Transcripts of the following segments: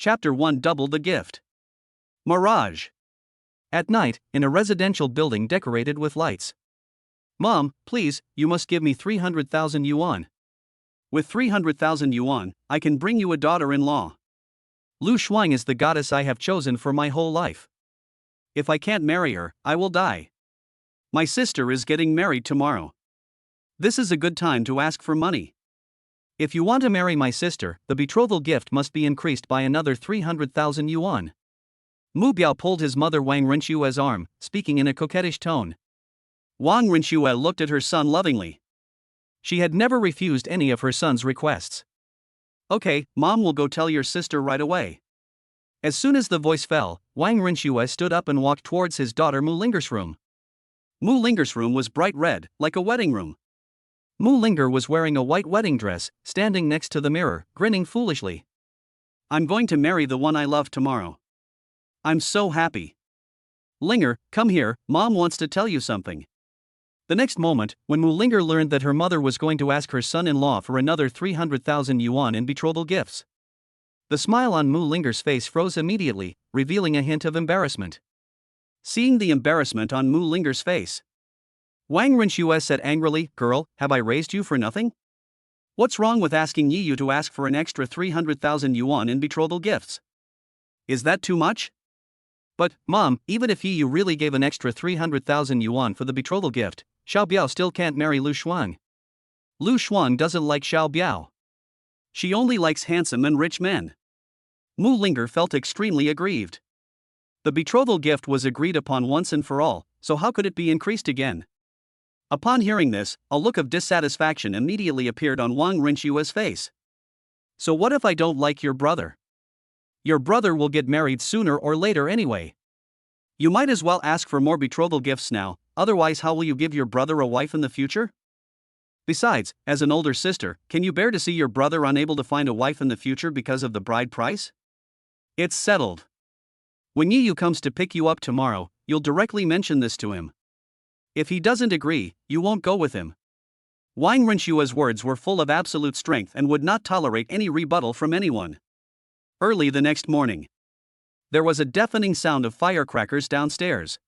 Chapter 1 Double the Gift. Mirage. At night, in a residential building decorated with lights. Mom, please, you must give me 300,000 yuan. With 300,000 yuan, I can bring you a daughter-in-law. Lu Shuang is the goddess I have chosen for my whole life. If I can't marry her, I will die. My sister is getting married tomorrow. This is a good time to ask for money. If you want to marry my sister, the betrothal gift must be increased by another 300,000 yuan. Mu Biao pulled his mother Wang Renshua's arm, speaking in a coquettish tone. Wang Renshua looked at her son lovingly. She had never refused any of her son's requests. Okay, Mom will go tell your sister right away. As soon as the voice fell, Wang Renshua stood up and walked towards his daughter Mu Linger's room. Mu Linger's room was bright red, like a wedding room. Mu Linger was wearing a white wedding dress, standing next to the mirror, grinning foolishly. I'm going to marry the one I love tomorrow. I'm so happy. Linger, come here, Mom wants to tell you something. The next moment, when Mu Linger learned that her mother was going to ask her son-in-law for another 300,000 yuan in betrothal gifts, the smile on Mu Linger's face froze immediately, revealing a hint of embarrassment. Seeing the embarrassment on Mu Linger's face, Wang Renshua said angrily, Girl, have I raised you for nothing? What's wrong with asking Yiyu to ask for an extra 300,000 yuan in betrothal gifts? Is that too much? But, Mom, even if Yiyu really gave an extra 300,000 yuan for the betrothal gift, Xiao Biao still can't marry Lu Shuang. Lu Shuang doesn't like Xiao Biao. She only likes handsome and rich men. Mu Linger felt extremely aggrieved. The betrothal gift was agreed upon once and for all, so how could it be increased again? Upon hearing this, a look of dissatisfaction immediately appeared on Wang Renshua's face. So what if I don't like your brother? Your brother will get married sooner or later anyway. You might as well ask for more betrothal gifts now, otherwise how will you give your brother a wife in the future? Besides, as an older sister, can you bear to see your brother unable to find a wife in the future because of the bride price? It's settled. When Yiyu comes to pick you up tomorrow, you'll directly mention this to him. If he doesn't agree, you won't go with him. Wang Renshua's words were full of absolute strength and would not tolerate any rebuttal from anyone. Early the next morning, there was a deafening sound of firecrackers downstairs.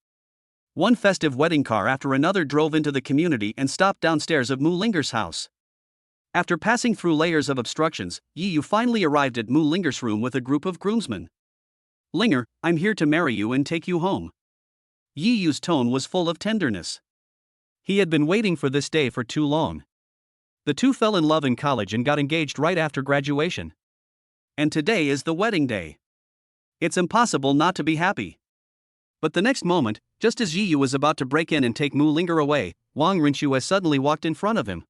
One festive wedding car after another drove into the community and stopped downstairs of Mu Linger's house. After passing through layers of obstructions, Yiyu finally arrived at Mu Linger's room with a group of groomsmen. Linger, I'm here to marry you and take you home. Yiyu's tone was full of tenderness. He had been waiting for this day for too long. The two fell in love in college and got engaged right after graduation. And today is the wedding day. It's impossible not to be happy. But the next moment, just as Yiyu was about to break in and take Mu Linger away, Wang Renshua suddenly walked in front of him.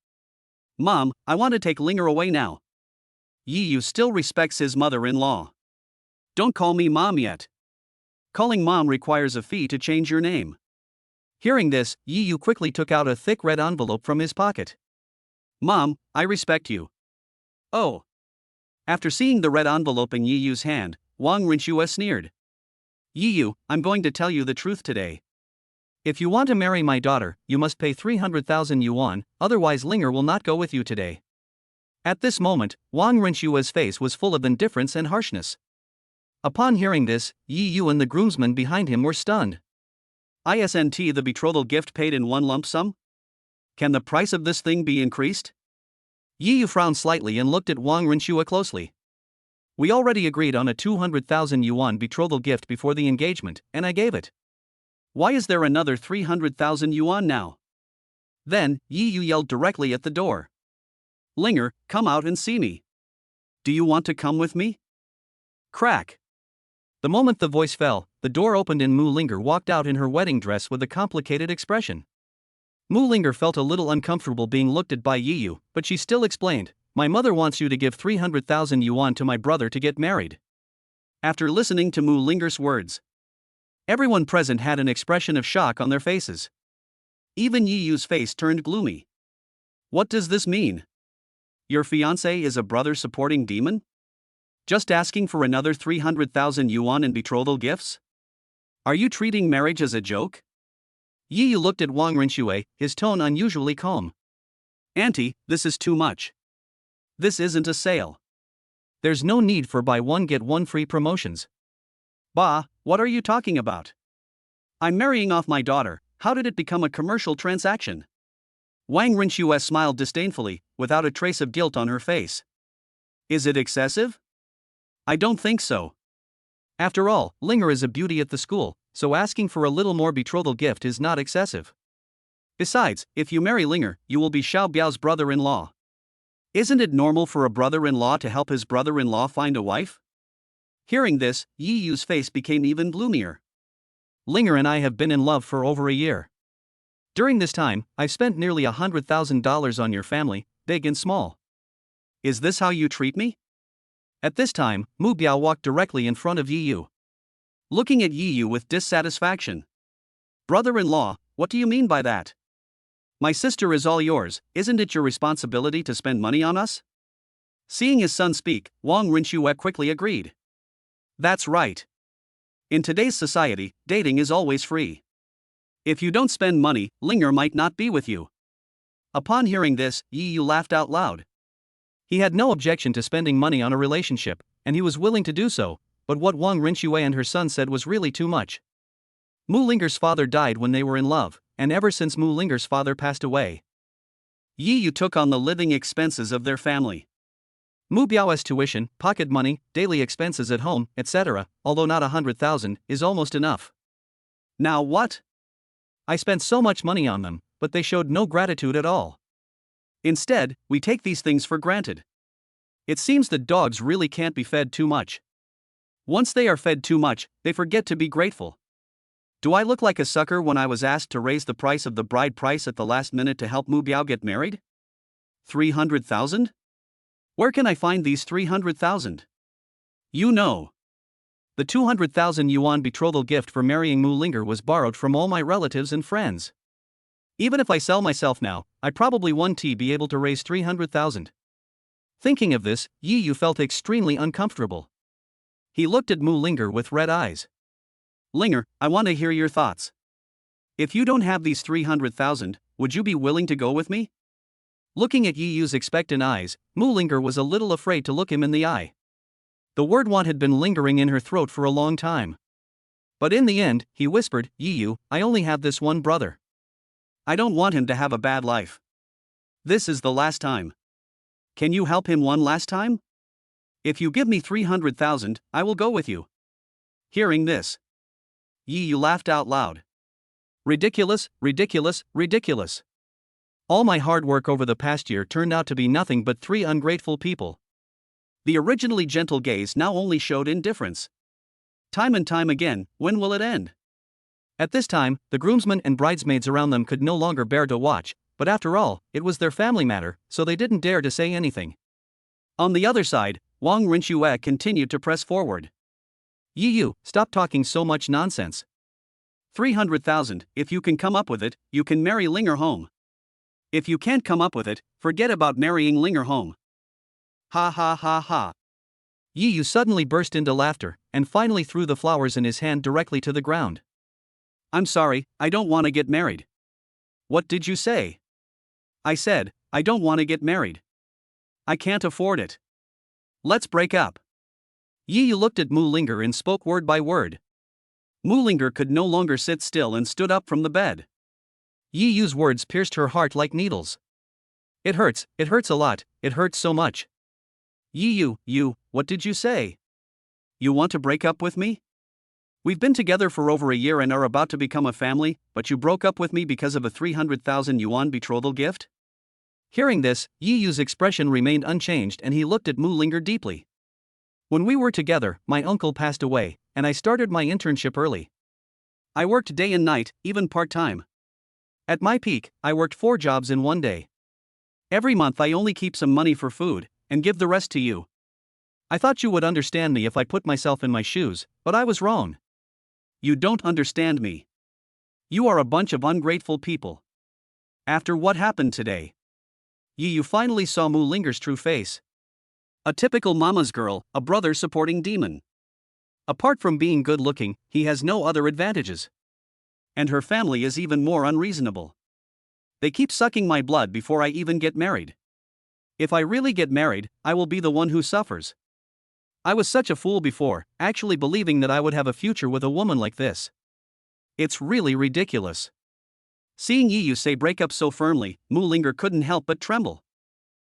Mom, I want to take Linger away now. Yiyu still respects his mother-in-law. Don't call me Mom yet. Calling Mom requires a fee to change your name. Hearing this, Yiyu quickly took out a thick red envelope from his pocket. Mom, I respect you. Oh. After seeing the red envelope in Yiyu's hand, Wang Renshua sneered. Yiyu, I'm going to tell you the truth today. If you want to marry my daughter, you must pay 300,000 yuan, otherwise Linger will not go with you today. At this moment, Wang Renshua's face was full of indifference and harshness. Upon hearing this, Yiyu and the groomsmen behind him were stunned. Isn't the betrothal gift paid in one lump sum? Can the price of this thing be increased? Yiyu frowned slightly and looked at Wang Renshua closely. We already agreed on a 200,000 yuan betrothal gift before the engagement, and I gave it. Why is there another 300,000 yuan now? Then, Yiyu yelled directly at the door. Linger, come out and see me. Do you want to come with me? Crack. The moment the voice fell, the door opened and Mu Linger walked out in her wedding dress with a complicated expression. Mu Linger felt a little uncomfortable being looked at by Yiyu, but she still explained, My mother wants you to give 300,000 yuan to my brother to get married. After listening to Mu Linger's words, everyone present had an expression of shock on their faces. Even Yiyu's face turned gloomy. What does this mean? Your fiancé is a brother-supporting demon? Just asking for another 300,000 yuan in betrothal gifts? Are you treating marriage as a joke? Yiyu looked at Wang Renshua, his tone unusually calm. Auntie, this is too much. This isn't a sale. There's no need for buy one get one free promotions. Bah, what are you talking about? I'm marrying off my daughter, how did it become a commercial transaction? Wang Rinxue smiled disdainfully, without a trace of guilt on her face. Is it excessive? I don't think so. After all, Linger is a beauty at the school, so asking for a little more betrothal gift is not excessive. Besides, if you marry Linger, you will be Xiao Biao's brother-in-law. Isn't it normal for a brother-in-law to help his brother-in-law find a wife? Hearing this, Yi Yu's face became even gloomier. Linger and I have been in love for over a year. During this time, I've spent nearly $100,000 on your family, big and small. Is this how you treat me? At this time, Mu Biao walked directly in front of Yi Yu, looking at Yi Yu with dissatisfaction. Brother-in-law, what do you mean by that? My sister is all yours, isn't it your responsibility to spend money on us? Seeing his son speak, Wang Rinxue quickly agreed. That's right. In today's society, dating is always free. If you don't spend money, Linger might not be with you. Upon hearing this, Yi Yu laughed out loud. He had no objection to spending money on a relationship, and he was willing to do so, but what Wang Rinxue and her son said was really too much. Mu Linger's father died when they were in love, and ever since Mu Linger's father passed away, Yi Yu took on the living expenses of their family. Mu Biao's tuition, pocket money, daily expenses at home, etc., although not 100,000, is almost enough. Now what? I spent so much money on them, but they showed no gratitude at all. Instead, we take these things for granted. It seems that dogs really can't be fed too much. Once they are fed too much, they forget to be grateful. Do I look like a sucker when I was asked to raise the price of the bride price at the last minute to help Mu Biao get married? 300,000? Where can I find these 300,000? You know. The 200,000 yuan betrothal gift for marrying Mu Linger was borrowed from all my relatives and friends. Even if I sell myself now, I probably won't be able to raise 300,000. Thinking of this, Yi Yu felt extremely uncomfortable. He looked at Mu Linger with red eyes. Linger, I want to hear your thoughts. If you don't have these 300,000, would you be willing to go with me? Looking at Yi Yu's expectant eyes, Mu Linger was a little afraid to look him in the eye. The word want had been lingering in her throat for a long time. But in the end, he whispered, Yi Yu, I only have this one brother. I don't want him to have a bad life. This is the last time. Can you help him one last time? If you give me 300,000, I will go with you. Hearing this, Yi Yu laughed out loud. Ridiculous, ridiculous, ridiculous. All my hard work over the past year turned out to be nothing but 3 ungrateful people. The originally gentle gaze now only showed indifference. Time and time again, when will it end? At this time, the groomsmen and bridesmaids around them could no longer bear to watch, but after all, it was their family matter, so they didn't dare to say anything. On the other side, Wang Rinxue continued to press forward. Yi Yu, stop talking so much nonsense. 300,000, if you can come up with it, you can marry Linger home. If you can't come up with it, forget about marrying Linger home. Ha ha ha ha. Yi Yu suddenly burst into laughter, and finally threw the flowers in his hand directly to the ground. I'm sorry, I don't want to get married. What did you say? I said, I don't want to get married. I can't afford it. Let's break up. Yi Yu looked at Mu Linger and spoke word by word. Mu Linger could no longer sit still and stood up from the bed. Yi Yu's words pierced her heart like needles. It hurts a lot, it hurts so much. Yi Yu, what did you say? You want to break up with me? We've been together for over a year and are about to become a family, but you broke up with me because of a 300,000 yuan betrothal gift? Hearing this, Yi Yu's expression remained unchanged and he looked at Mu Linger deeply. When we were together, my uncle passed away, and I started my internship early. I worked day and night, even part-time. At my peak, I worked 4 jobs in one day. Every month I only keep some money for food, and give the rest to you. I thought you would understand me if I put myself in my shoes, but I was wrong. You don't understand me. You are a bunch of ungrateful people. After what happened today, Yi Yu finally saw Mu Linger's true face. A typical mama's girl, a brother-supporting demon. Apart from being good-looking, he has no other advantages. And her family is even more unreasonable. They keep sucking my blood before I even get married. If I really get married, I will be the one who suffers. I was such a fool before, actually believing that I would have a future with a woman like this. It's really ridiculous. Seeing Yiyu say break up so firmly, Mu Linger couldn't help but tremble.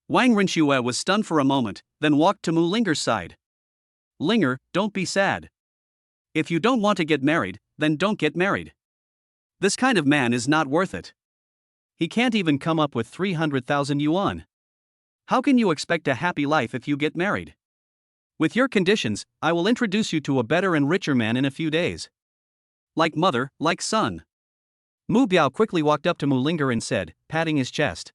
Wang Rinxue was stunned for a moment, then walked to Mu Linger's side. Linger, don't be sad. If you don't want to get married, then don't get married. This kind of man is not worth it. He can't even come up with 300,000 yuan. How can you expect a happy life if you get married? With your conditions, I will introduce you to a better and richer man in a few days. Like mother, like son. Mu Biao quickly walked up to Mu Linger and said, patting his chest.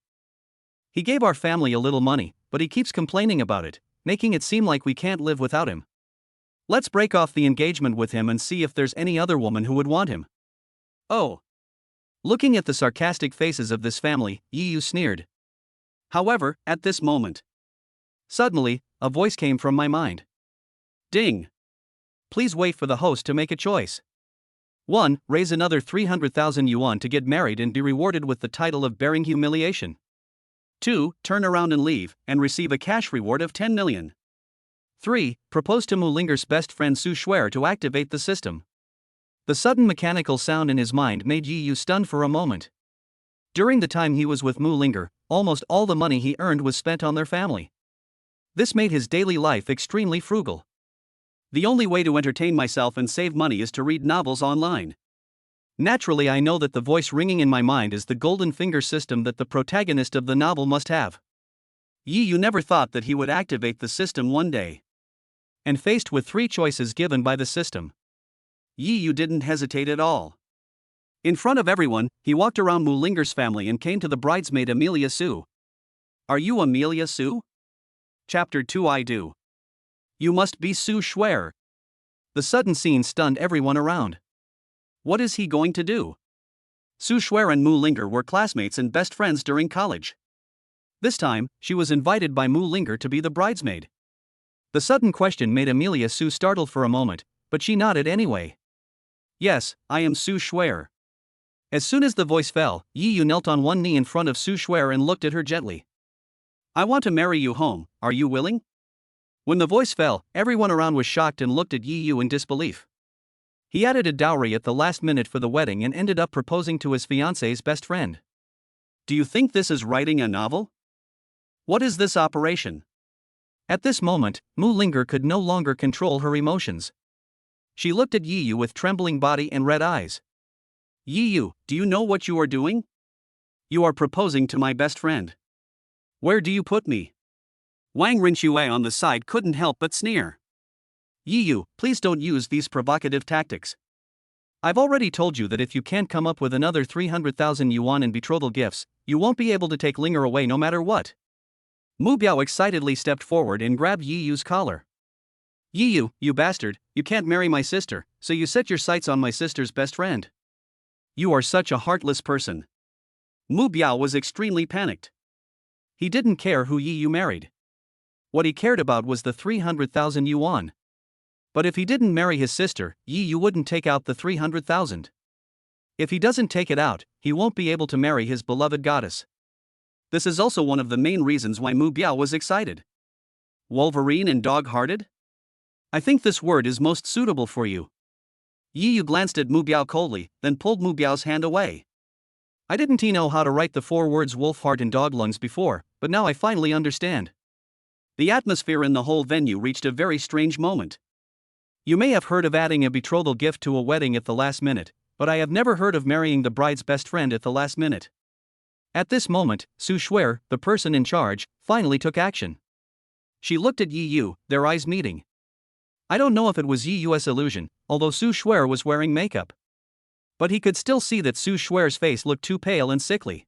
He gave our family a little money, but he keeps complaining about it, making it seem like we can't live without him. Let's break off the engagement with him and see if there's any other woman who would want him. Oh. Looking at the sarcastic faces of this family, Yiyu sneered. However, at this moment, suddenly, a voice came from my mind. Ding! Please wait for the host to make a choice. 1. Raise another 300,000 yuan to get married and be rewarded with the title of bearing humiliation. 2. Turn around and leave, and receive a cash reward of 10 million. 3. Propose to Mu Linger's best friend Su Shuer to activate the system. The sudden mechanical sound in his mind made Yiyu stunned for a moment. During the time he was with Mu Linger, almost all the money he earned was spent on their family. This made his daily life extremely frugal. The only way to entertain myself and save money is to read novels online. Naturally, I know that the voice ringing in my mind is the golden finger system that the protagonist of the novel must have. Yiyu never thought that he would activate the system one day. And faced with 3 choices given by the system, Yiyu didn't hesitate at all. In front of everyone, he walked around Mu Linger's family and came to the bridesmaid Amelia Su. Are you Amelia Su? Chapter 2 I do. You must be Su Shuer. The sudden scene stunned everyone around. What is he going to do? Su Shuer and Mu Linger were classmates and best friends during college. This time, she was invited by Mu Linger to be the bridesmaid. The sudden question made Amelia Su startled for a moment, but she nodded anyway. Yes, I am Su Shuer. As soon as the voice fell, Yiyu knelt on one knee in front of Su Shuer and looked at her gently. I want to marry you home, are you willing? When the voice fell, everyone around was shocked and looked at Yiyu in disbelief. He added a dowry at the last minute for the wedding and ended up proposing to his fiancée's best friend. Do you think this is writing a novel? What is this operation? At this moment, Mu Linger could no longer control her emotions. She looked at Yiyu with trembling body and red eyes. Yiyu, do you know what you are doing? You are proposing to my best friend. Where do you put me? Wang Rinxue on the side couldn't help but sneer. Yiyu, please don't use these provocative tactics. I've already told you that if you can't come up with another 300,000 yuan in betrothal gifts, you won't be able to take Linger away no matter what. Mu Biao excitedly stepped forward and grabbed Yiyu's collar. Yiyu, you bastard, you can't marry my sister, so you set your sights on my sister's best friend. You are such a heartless person. Mu Biao was extremely panicked. He didn't care who Yiyu married. What he cared about was the 300,000 yuan. But if he didn't marry his sister, Yiyu wouldn't take out the 300,000. If he doesn't take it out, he won't be able to marry his beloved goddess. This is also one of the main reasons why Mu Biao was excited. Wolverine and dog-hearted? I think this word is most suitable for you. Yiyu glanced at Mu Biao coldly, then pulled Mu Biao's hand away. I didn't know how to write the 4 words wolf heart and dog lungs before, but now I finally understand. The atmosphere in the whole venue reached a very strange moment. You may have heard of adding a betrothal gift to a wedding at the last minute, but I have never heard of marrying the bride's best friend at the last minute. At this moment, Su Shuer, the person in charge, finally took action. She looked at Yiyu, their eyes meeting. I don't know if it was Yiyu's illusion, although Su Shuer was wearing makeup. But he could still see that Su Shuer's face looked too pale and sickly.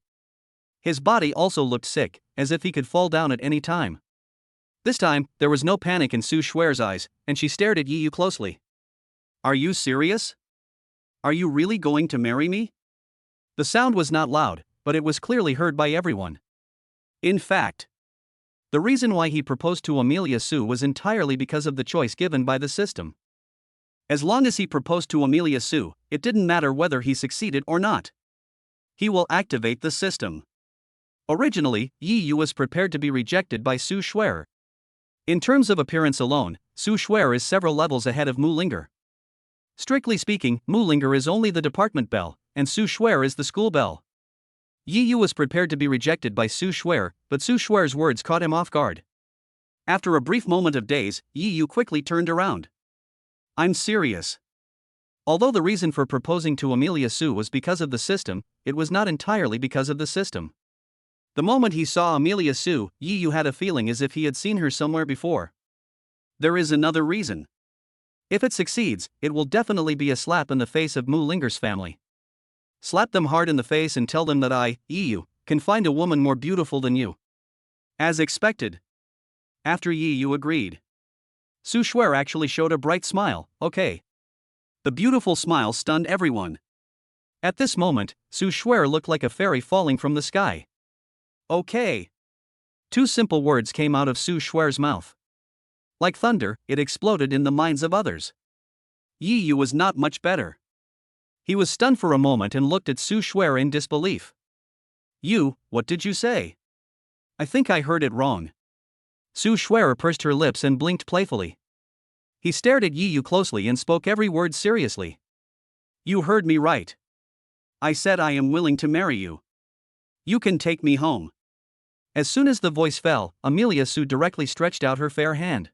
His body also looked sick, as if he could fall down at any time. This time, there was no panic in Su Shuer's eyes, and she stared at Yiyu closely. Are you serious? Are you really going to marry me? The sound was not loud, but it was clearly heard by everyone. In fact, the reason why he proposed to Amelia Su was entirely because of the choice given by the system. As long as he proposed to Amelia Su, it didn't matter whether he succeeded or not. He will activate the system. Originally, Yiyu was prepared to be rejected by Su Shuer. In terms of appearance alone, Su Shuer is several levels ahead of Mu Linger. Strictly speaking, Mu Linger is only the department belle, and Su Shuer is the school belle. Yi Yu was prepared to be rejected by Su Shuer, but Su Shuer's words caught him off guard. After a brief moment of daze, Yi Yu quickly turned around. I'm serious. Although the reason for proposing to Amelia Su was because of the system, it was not entirely because of the system. The moment he saw Amelia Su, Yi Yu had a feeling as if he had seen her somewhere before. There is another reason. If it succeeds, it will definitely be a slap in the face of Mu Linger's family. Slap them hard in the face and tell them that I, Yi Yu, can find a woman more beautiful than you. As expected. After Yi Yu agreed, Su Shuer actually showed a bright smile. Okay. The beautiful smile stunned everyone. At this moment, Su Shuer looked like a fairy falling from the sky. Okay. Two simple words came out of Su Shuer's mouth. Like thunder, it exploded in the minds of others. Yi Yu was not much better. He was stunned for a moment and looked at Su Shuer in disbelief. You, what did you say? I think I heard it wrong. Su Shuer pursed her lips and blinked playfully. He stared at Yi Yu closely and spoke every word seriously. You heard me right. I said I am willing to marry you. You can take me home. As soon as the voice fell, Amelia Su directly stretched out her fair hand.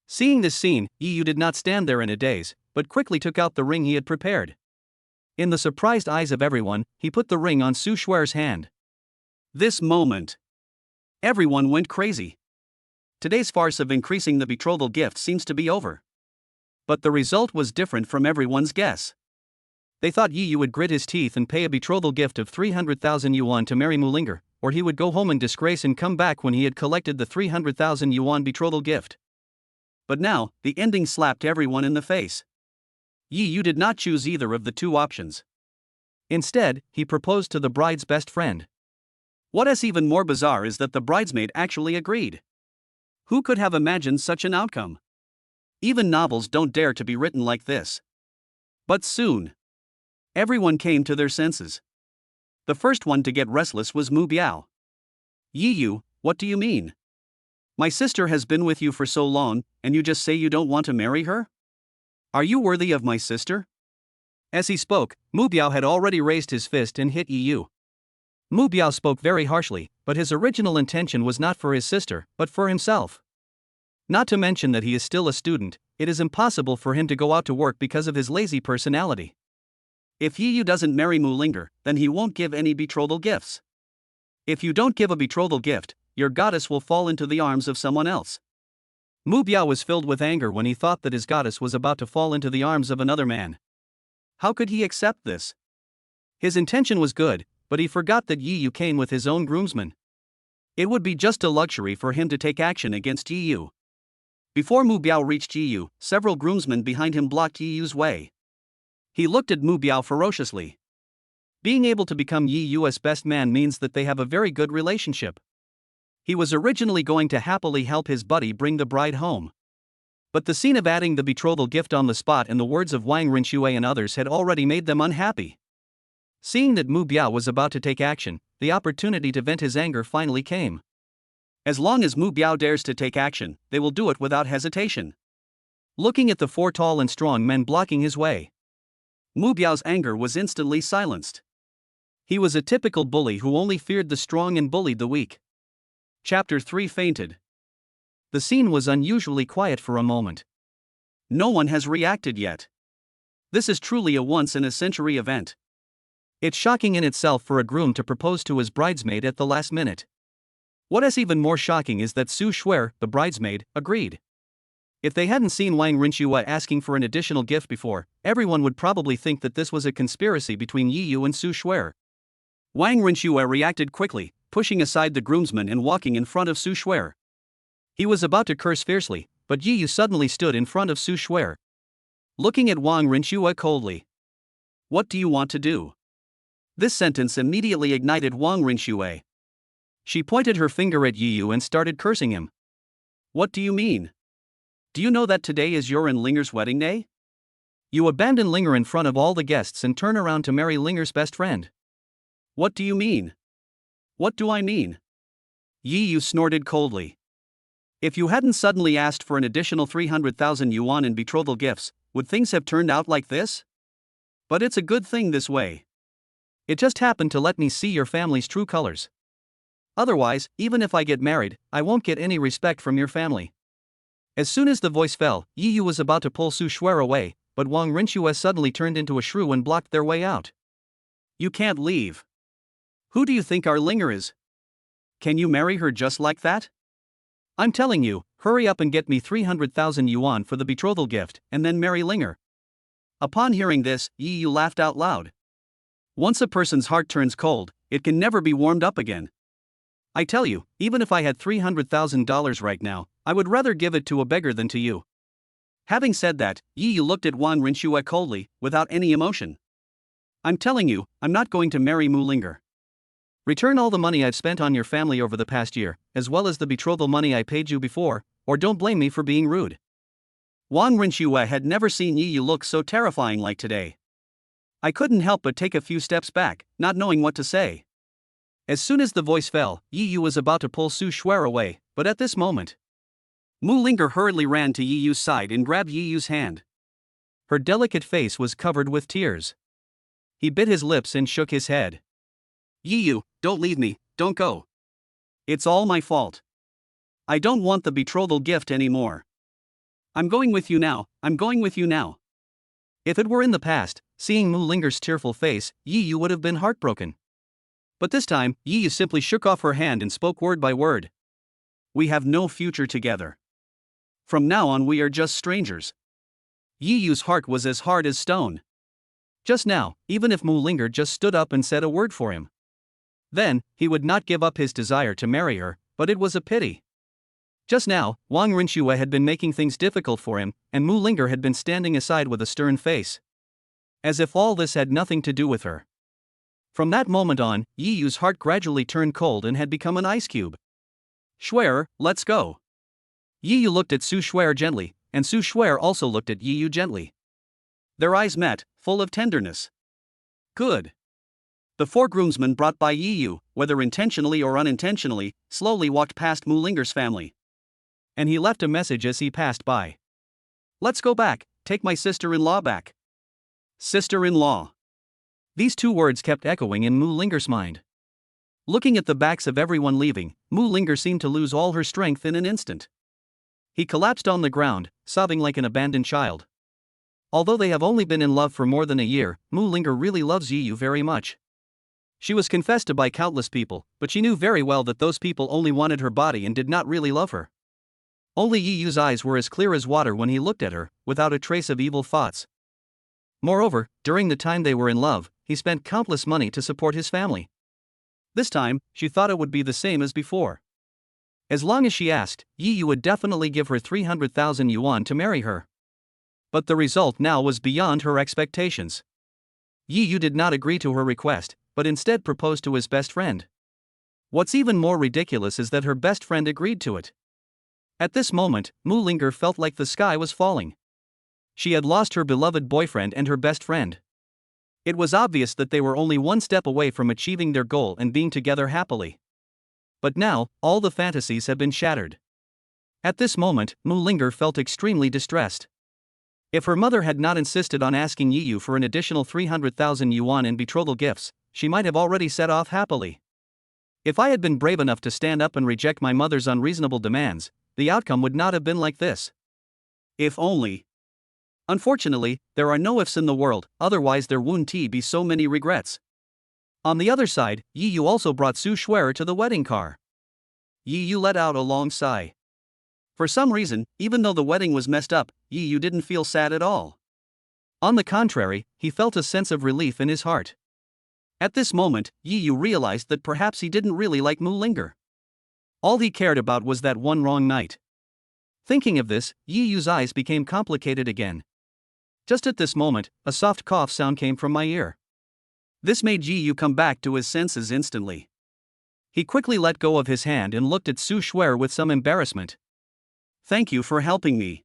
Seeing this scene, Yi Yu did not stand there in a daze, but quickly took out the ring he had prepared. In the surprised eyes of everyone, he put the ring on Su Shuer's hand. This moment, everyone went crazy. Today's farce of increasing the betrothal gift seems to be over. But the result was different from everyone's guess. They thought Yi Yu would grit his teeth and pay a betrothal gift of 300,000 yuan to marry Mu Linger, or he would go home in disgrace and come back when he had collected the 300,000 yuan betrothal gift. But now, the ending slapped everyone in the face. Yi Yu did not choose either of the two options. Instead, he proposed to the bride's best friend. What is even more bizarre is that the bridesmaid actually agreed. Who could have imagined such an outcome? Even novels don't dare to be written like this. But soon, everyone came to their senses. The first one to get restless was Mu Biao. Yi Yu, what do you mean? My sister has been with you for so long, and you just say you don't want to marry her? Are you worthy of my sister? As he spoke, Mu Biao had already raised his fist and hit Yi Yu. Mu Biao spoke very harshly, but his original intention was not for his sister, but for himself. Not to mention that he is still a student, it is impossible for him to go out to work because of his lazy personality. If Yi Yu doesn't marry Mu Linger, then he won't give any betrothal gifts. If you don't give a betrothal gift, your goddess will fall into the arms of someone else. Mu Biao was filled with anger when he thought that his goddess was about to fall into the arms of another man. How could he accept this? His intention was good, but he forgot that Yi Yu came with his own groomsmen. It would be just a luxury for him to take action against Yi Yu. Before Mu Biao reached Yi Yu, several groomsmen behind him blocked Yi Yu's way. He looked at Mu Biao ferociously. Being able to become Yi Yu's best man means that they have a very good relationship. He was originally going to happily help his buddy bring the bride home. But the scene of adding the betrothal gift on the spot and the words of Wang Rinxue and others had already made them unhappy. Seeing that Mu Biao was about to take action, the opportunity to vent his anger finally came. As long as Mu Biao dares to take action, they will do it without hesitation. Looking at the four tall and strong men blocking his way, Mu Biao's anger was instantly silenced. He was a typical bully who only feared the strong and bullied the weak. Chapter 3 Fainted. The scene was unusually quiet for a moment. No one has reacted yet. This is truly a once-in-a-century event. It's shocking in itself for a groom to propose to his bridesmaid at the last minute. What is even more shocking is that Su Shuer, the bridesmaid, agreed. If they hadn't seen Wang Rinxue asking for an additional gift before, everyone would probably think that this was a conspiracy between Yi Yu and Su Shuer. Wang Rinxue reacted quickly, pushing aside the groomsmen and walking in front of Su Shuer. He was about to curse fiercely, but Yi Yu suddenly stood in front of Su Shuer. Looking at Wang Rinxue coldly. What do you want to do? This sentence immediately ignited Wang Rinxue. She pointed her finger at Yi Yu and started cursing him. What do you mean? Do you know that today is your and Linger's wedding day? You abandon Linger in front of all the guests and turn around to marry Linger's best friend. What do you mean? What do I mean? Yi Yu snorted coldly. If you hadn't suddenly asked for an additional 300,000 yuan in betrothal gifts, would things have turned out like this? But it's a good thing this way. It just happened to let me see your family's true colors. Otherwise, even if I get married, I won't get any respect from your family. As soon as the voice fell, Yi Yu was about to pull Su Shuer away, but Wang Rinxue suddenly turned into a shrew and blocked their way out. You can't leave. Who do you think our Linger is? Can you marry her just like that? I'm telling you, hurry up and get me 300,000 yuan for the betrothal gift, and then marry Linger. Upon hearing this, Yi Yu laughed out loud. Once a person's heart turns cold, it can never be warmed up again. I tell you, even if I had $300,000 right now, I would rather give it to a beggar than to you. Having said that, Yi Yu looked at Wang Rinxue coldly, without any emotion. I'm telling you, I'm not going to marry Mu Linger. Return all the money I've spent on your family over the past year, as well as the betrothal money I paid you before, or don't blame me for being rude. Wang Rinxue had never seen Yi Yu look so terrifying like today. I couldn't help but take a few steps back, not knowing what to say. As soon as the voice fell, Yi Yu was about to pull Su Shuer away, but at this moment, Mu Linger hurriedly ran to Yi Yu's side and grabbed Yi Yu's hand. Her delicate face was covered with tears. He bit his lips and shook his head. Yi Yu, don't leave me, don't go. It's all my fault. I don't want the betrothal gift anymore. I'm going with you now, I'm going with you now. If it were in the past, seeing Mu Linger's tearful face, Yi Yu would have been heartbroken. But this time, Yi Yu simply shook off her hand and spoke word by word. We have no future together. From now on we are just strangers. Yi Yu's heart was as hard as stone. Just now, even if Mu Linger just stood up and said a word for him, then, he would not give up his desire to marry her, but it was a pity. Just now, Wang Rinxue had been making things difficult for him, and Mu Linger had been standing aside with a stern face. As if all this had nothing to do with her. From that moment on, Yi Yu's heart gradually turned cold and had become an ice cube. Shuer, let's go. Yi Yu looked at Su Shuer gently, and Su Shuer also looked at Yi Yu gently. Their eyes met, full of tenderness. Good. The four groomsmen brought by Yi Yu, whether intentionally or unintentionally, slowly walked past Mu Linger's family. And he left a message as he passed by. Let's go back, take my sister-in-law back. Sister-in-law. These two words kept echoing in Mu Linger's mind. Looking at the backs of everyone leaving, Mu Linger seemed to lose all her strength in an instant. He collapsed on the ground, sobbing like an abandoned child. Although they have only been in love for more than a year, Mu Linger really loves Yi Yu very much. She was confessed to by countless people, but she knew very well that those people only wanted her body and did not really love her. Only Yi Yu's eyes were as clear as water when he looked at her, without a trace of evil thoughts. Moreover, during the time they were in love, he spent countless money to support his family. This time, she thought it would be the same as before. As long as she asked, Yi Yu would definitely give her 300,000 yuan to marry her. But the result now was beyond her expectations. Yi Yu did not agree to her request, but instead proposed to his best friend. What's even more ridiculous is that her best friend agreed to it. At this moment, Mu Linger felt like the sky was falling. She had lost her beloved boyfriend and her best friend. It was obvious that they were only one step away from achieving their goal and being together happily. But now, all the fantasies have been shattered. At this moment, Mu Linger felt extremely distressed. If her mother had not insisted on asking Yi Yu for an additional 300,000 yuan in betrothal gifts, she might have already set off happily. If I had been brave enough to stand up and reject my mother's unreasonable demands, the outcome would not have been like this. If only. Unfortunately, there are no ifs in the world, otherwise there wouldn't be so many regrets. On the other side, Yi Yu also brought Su Shuer to the wedding car. Yi Yu let out a long sigh. For some reason, even though the wedding was messed up, Yi Yu didn't feel sad at all. On the contrary, he felt a sense of relief in his heart. At this moment, Yi Yu realized that perhaps he didn't really like Mu Linger. All he cared about was that one wrong night. Thinking of this, Yi Yu's eyes became complicated again. Just at this moment, a soft cough sound came from my ear. This made Yi Yu come back to his senses instantly. He quickly let go of his hand and looked at Su Shuer with some embarrassment. Thank you for helping me.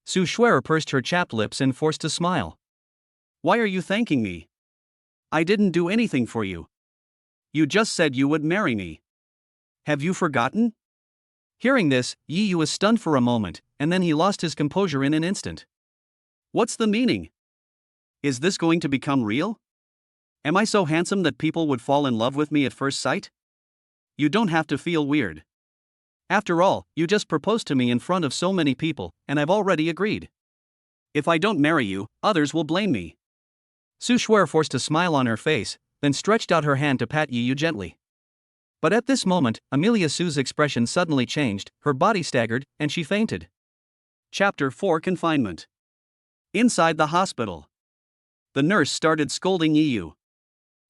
Su Shuer pursed her chapped lips and forced a smile. Why are you thanking me? I didn't do anything for you. You just said you would marry me. Have you forgotten? Hearing this, Yi Yu was stunned for a moment, and then he lost his composure in an instant. What's the meaning? Is this going to become real? Am I so handsome that people would fall in love with me at first sight? You don't have to feel weird. After all, you just proposed to me in front of so many people, and I've already agreed. If I don't marry you, others will blame me. Su Shuer forced a smile on her face, then stretched out her hand to pat Yi Yu gently. But at this moment, Amelia Su's expression suddenly changed, her body staggered, and she fainted. Chapter 4: Confinement. Inside the hospital. The nurse started scolding Yi Yu.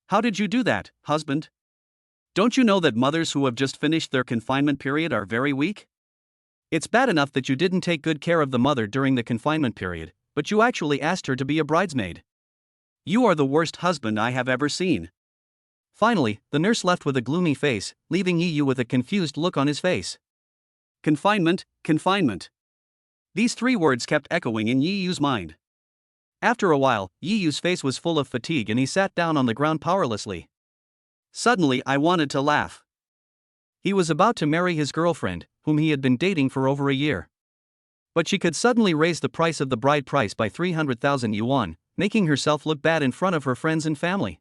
How did you do that, husband? Don't you know that mothers who have just finished their confinement period are very weak? It's bad enough that you didn't take good care of the mother during the confinement period, but you actually asked her to be a bridesmaid. You are the worst husband I have ever seen. Finally, the nurse left with a gloomy face, leaving Yi Yu with a confused look on his face. Confinement, confinement. These three words kept echoing in Yi Yu's mind. After a while, Yi Yu's face was full of fatigue and he sat down on the ground powerlessly. Suddenly I wanted to laugh. He was about to marry his girlfriend, whom he had been dating for over a year. But she could suddenly raise the price of the bride price by 300,000 yuan, making herself look bad in front of her friends and family.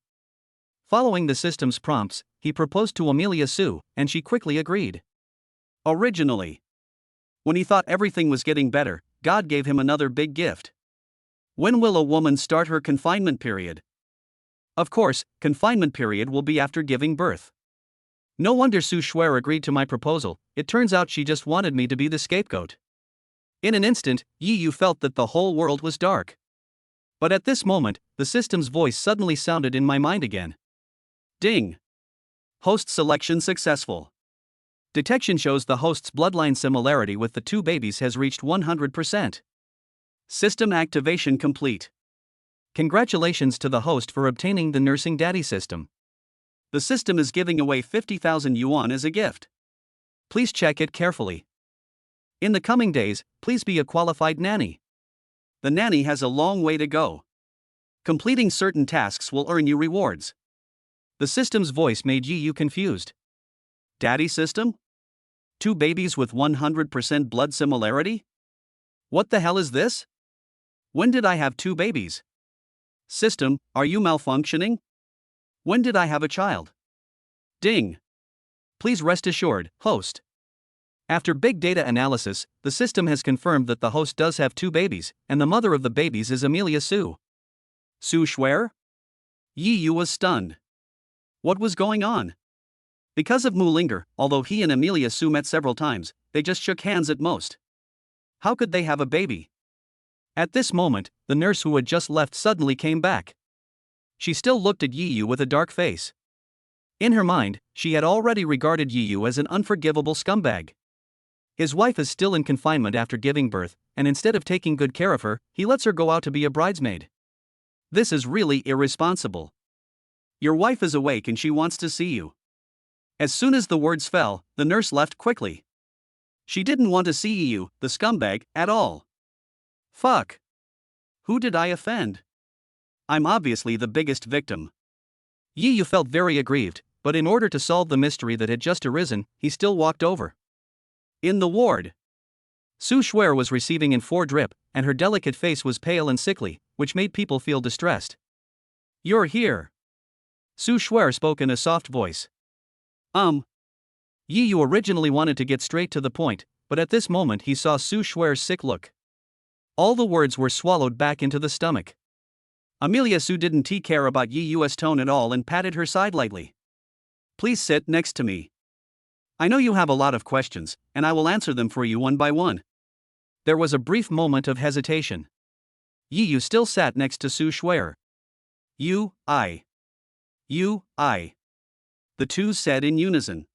Following the system's prompts, he proposed to Amelia Su, and she quickly agreed. Originally, when he thought everything was getting better, God gave him another big gift. When will a woman start her confinement period? Of course, confinement period will be after giving birth. No wonder Su Shuer agreed to my proposal, it turns out she just wanted me to be the scapegoat. In an instant, Yi Yu felt that the whole world was dark. But at this moment, the system's voice suddenly sounded in my mind again. Ding! Host selection successful. Detection shows the host's bloodline similarity with the two babies has reached 100%. System activation complete. Congratulations to the host for obtaining the nursing daddy system. The system is giving away 50,000 yuan as a gift. Please check it carefully. In the coming days, please be a qualified nanny. The nanny has a long way to go. Completing certain tasks will earn you rewards. The system's voice made Yi Yu confused. Daddy system? Two babies with 100% blood similarity? What the hell is this? When did I have two babies? System, are you malfunctioning? When did I have a child? Ding! Please rest assured, host. After big data analysis, the system has confirmed that the host does have two babies, and the mother of the babies is Amelia Su. Su Shuer? Yi Yu was stunned. What was going on? Because of Mulinger, although he and Amelia Su met several times, they just shook hands at most. How could they have a baby? At this moment, the nurse who had just left suddenly came back. She still looked at Yi Yu with a dark face. In her mind, she had already regarded Yi Yu as an unforgivable scumbag. His wife is still in confinement after giving birth, and instead of taking good care of her, he lets her go out to be a bridesmaid. This is really irresponsible. Your wife is awake and she wants to see you. As soon as the words fell, the nurse left quickly. She didn't want to see you, the scumbag, at all. Fuck. Who did I offend? I'm obviously the biggest victim. Yi Yu felt very aggrieved, but in order to solve the mystery that had just arisen, he still walked over. In the ward, Su Shuer was receiving in 4 drip, and her delicate face was pale and sickly, which made people feel distressed. You're here. Su Shuer spoke in a soft voice. Yi Yu originally wanted to get straight to the point, but at this moment he saw Su Shuer's sick look. All the words were swallowed back into the stomach. Amelia Su didn't care about Yi Yu's tone at all and patted her side lightly. Please sit next to me. I know you have a lot of questions, and I will answer them for you one by one. There was a brief moment of hesitation. Yi Yu still sat next to Su Shuer. I. The two said in unison.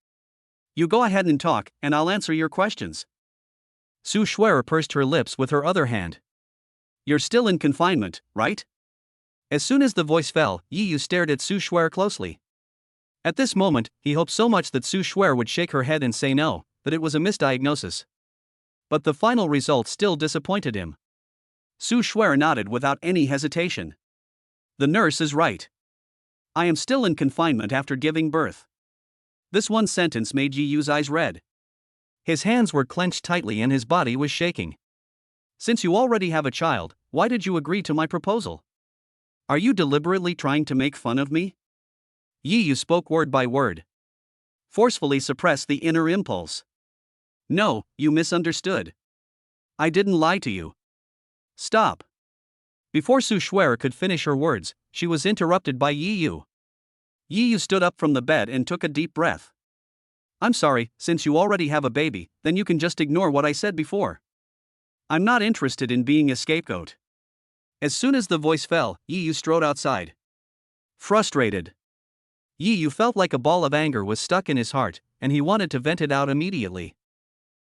You go ahead and talk, and I'll answer your questions. Su Shuer pursed her lips with her other hand. You're still in confinement, right? As soon as the voice fell, Yi Yu stared at Su Shuer closely. At this moment, he hoped so much that Su Shuer would shake her head and say no, that it was a misdiagnosis. But the final result still disappointed him. Su Shuer nodded without any hesitation. The nurse is right. I am still in confinement after giving birth. This one sentence made Yi Yu's eyes red. His hands were clenched tightly and his body was shaking. Since you already have a child, why did you agree to my proposal? Are you deliberately trying to make fun of me? Yi Yu spoke word by word. Forcefully suppressed the inner impulse. No, you misunderstood. I didn't lie to you. Stop. Before Su Shuer could finish her words, she was interrupted by Yi Yu. Yi Yu stood up from the bed and took a deep breath. I'm sorry, since you already have a baby, then you can just ignore what I said before. I'm not interested in being a scapegoat. As soon as the voice fell, Yi Yu strode outside. Frustrated. Yi Yu felt like a ball of anger was stuck in his heart, and he wanted to vent it out immediately.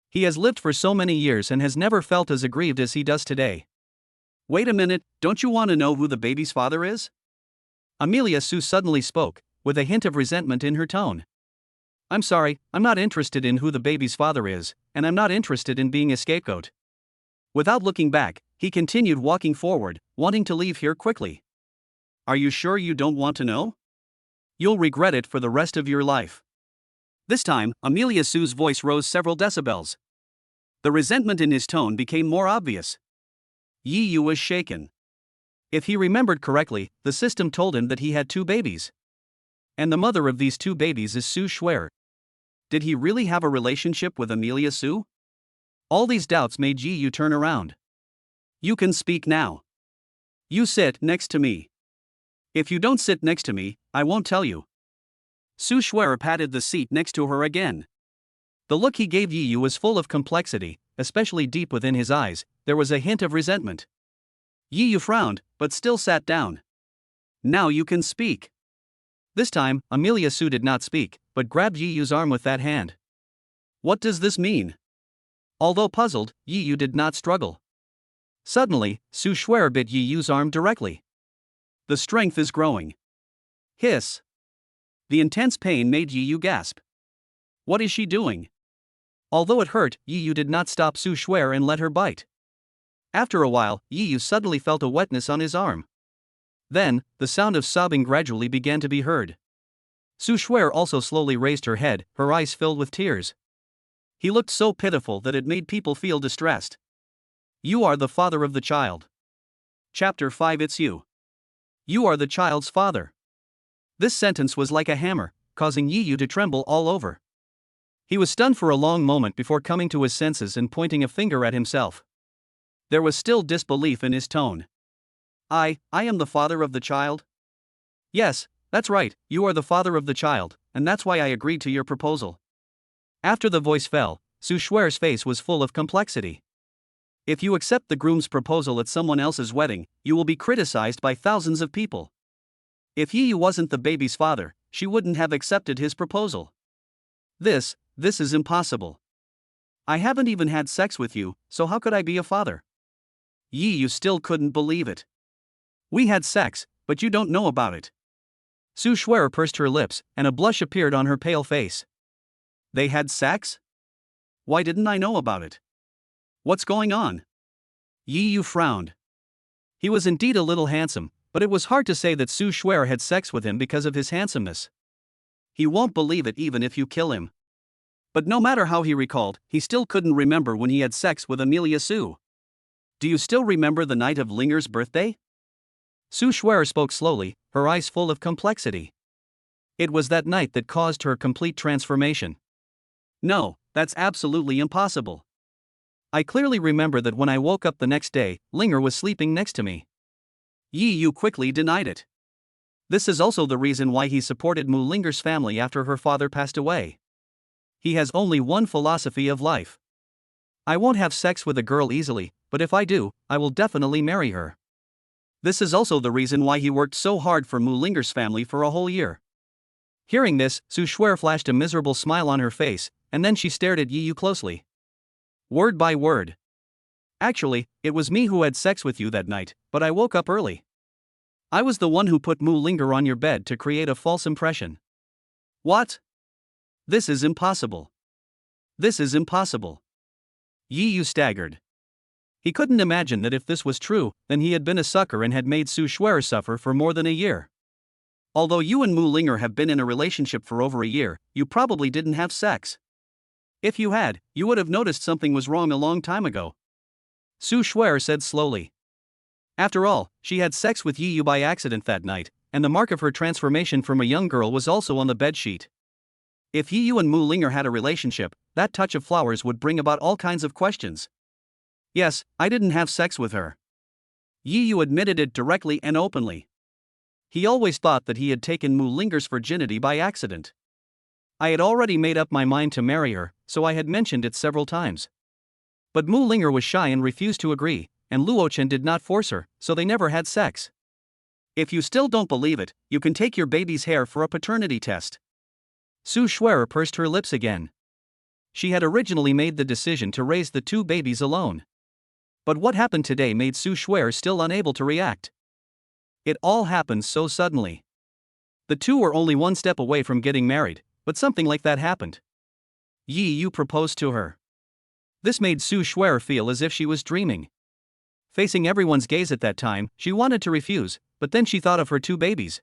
He has lived for so many years and has never felt as aggrieved as he does today. Wait a minute, don't you want to know who the baby's father is? Amelia Su suddenly spoke, with a hint of resentment in her tone. I'm sorry, I'm not interested in who the baby's father is, and I'm not interested in being a scapegoat. Without looking back, he continued walking forward, wanting to leave here quickly. Are you sure you don't want to know? You'll regret it for the rest of your life. This time, Amelia Su's voice rose several decibels. The resentment in his tone became more obvious. Yi Yu was shaken. If he remembered correctly, the system told him that he had 2 babies. And the mother of these 2 babies is Su Shuer. Did he really have a relationship with Amelia Su? All these doubts made Yi Yu turn around. You can speak now. You sit next to me. If you don't sit next to me, I won't tell you. Su Shuer patted the seat next to her again. The look he gave Yi Yu was full of complexity, especially deep within his eyes. There was a hint of resentment. Yi Yu frowned, but still sat down. Now you can speak. This time, Amelia Su did not speak, but grabbed Yi Yu's arm with that hand. What does this mean? Although puzzled, Yi Yu did not struggle. Suddenly, Su Shuer bit Yi Yu's arm directly. The strength is growing. Hiss. The intense pain made Yi Yu gasp. What is she doing? Although it hurt, Yi Yu did not stop Su Shuer and let her bite. After a while, Yi Yu suddenly felt a wetness on his arm. Then, the sound of sobbing gradually began to be heard. Su Shuer also slowly raised her head, her eyes filled with tears. He looked so pitiful that it made people feel distressed. You are the father of the child. Chapter 5. It's you. You are the child's father. This sentence was like a hammer, causing Yi Yu to tremble all over. He was stunned for a long moment before coming to his senses and pointing a finger at himself. There was still disbelief in his tone. I am the father of the child? Yes, that's right, you are the father of the child, and that's why I agreed to your proposal. After the voice fell, Su Shuer's face was full of complexity. If you accept the groom's proposal at someone else's wedding, you will be criticized by thousands of people. If Yi Yu wasn't the baby's father, she wouldn't have accepted his proposal. This is impossible. I haven't even had sex with you, so how could I be a father? Yi Yu still couldn't believe it. We had sex, but you don't know about it. Su Shuer pursed her lips, and a blush appeared on her pale face. They had sex? Why didn't I know about it? What's going on? Yi Yu frowned. He was indeed a little handsome, but it was hard to say that Su Shuer had sex with him because of his handsomeness. He won't believe it even if you kill him. But no matter how he recalled, he still couldn't remember when he had sex with Amelia Su. Do you still remember the night of Linger's birthday? Su Shuer spoke slowly, her eyes full of complexity. It was that night that caused her complete transformation. No, that's absolutely impossible. I clearly remember that when I woke up the next day, Linger was sleeping next to me. Yi Yu quickly denied it. This is also the reason why he supported Mu Linger's family after her father passed away. He has only one philosophy of life. I won't have sex with a girl easily, but if I do, I will definitely marry her. This is also the reason why he worked so hard for Mu Linger's family for a whole year. Hearing this, Su Shuer flashed a miserable smile on her face, and then she stared at Yi Yu closely. Word by word. Actually, it was me who had sex with you that night, but I woke up early. I was the one who put Mu Linger on your bed to create a false impression. What? This is impossible. This is impossible. Yi Yu staggered. He couldn't imagine that if this was true, then he had been a sucker and had made Su Shuer suffer for more than a year. Although you and Mu Linger have been in a relationship for over a year, you probably didn't have sex. If you had, you would have noticed something was wrong a long time ago. Su Shuer said slowly. After all, she had sex with Yi Yu by accident that night, and the mark of her transformation from a young girl was also on the bedsheet. If Yi Yu and Mu Linger had a relationship, that touch of flowers would bring about all kinds of questions. Yes, I didn't have sex with her. Yi Yu admitted it directly and openly. He always thought that he had taken Mu Linger's virginity by accident. I had already made up my mind to marry her, so I had mentioned it several times. But Mu Linger was shy and refused to agree, and Luo Chen did not force her, so they never had sex. If you still don't believe it, you can take your baby's hair for a paternity test. Su Shuer pursed her lips again. She had originally made the decision to raise the two babies alone. But what happened today made Su Shuer still unable to react. It all happened so suddenly. The two were only one step away from getting married, but something like that happened. Yi Yu proposed to her. This made Su Shuer feel as if she was dreaming. Facing everyone's gaze at that time, she wanted to refuse, but then she thought of her two babies.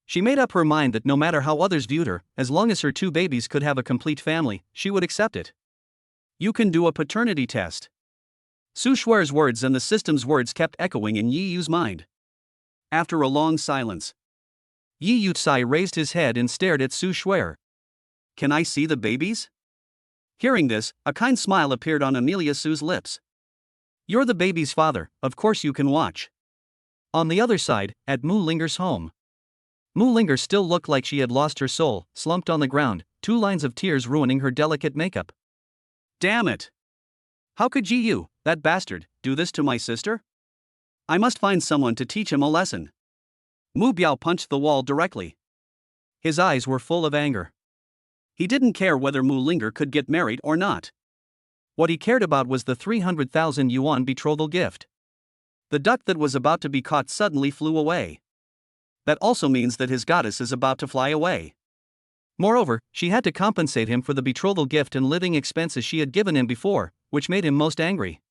She made up her mind that no matter how others viewed her, as long as her two babies could have a complete family, she would accept it. You can do a paternity test. Su Shuer's words and the system's words kept echoing in Yi Yu's mind. After a long silence, Yi Yu Tsai raised his head and stared at Su Shuer. Can I see the babies? Hearing this, a kind smile appeared on Amelia Su's lips. You're the baby's father, of course you can watch. On the other side, at Mu Linger's home. Mu Linger still looked like she had lost her soul, slumped on the ground, 2 lines of tears ruining her delicate makeup. Damn it! How could Yi Yu, that bastard, do this to my sister? I must find someone to teach him a lesson. Mu Biao punched the wall directly. His eyes were full of anger. He didn't care whether Mu Linger could get married or not. What he cared about was the 300,000 yuan betrothal gift. The duck that was about to be caught suddenly flew away. That also means that his goddess is about to fly away. Moreover, she had to compensate him for the betrothal gift and living expenses she had given him before, which made him most angry.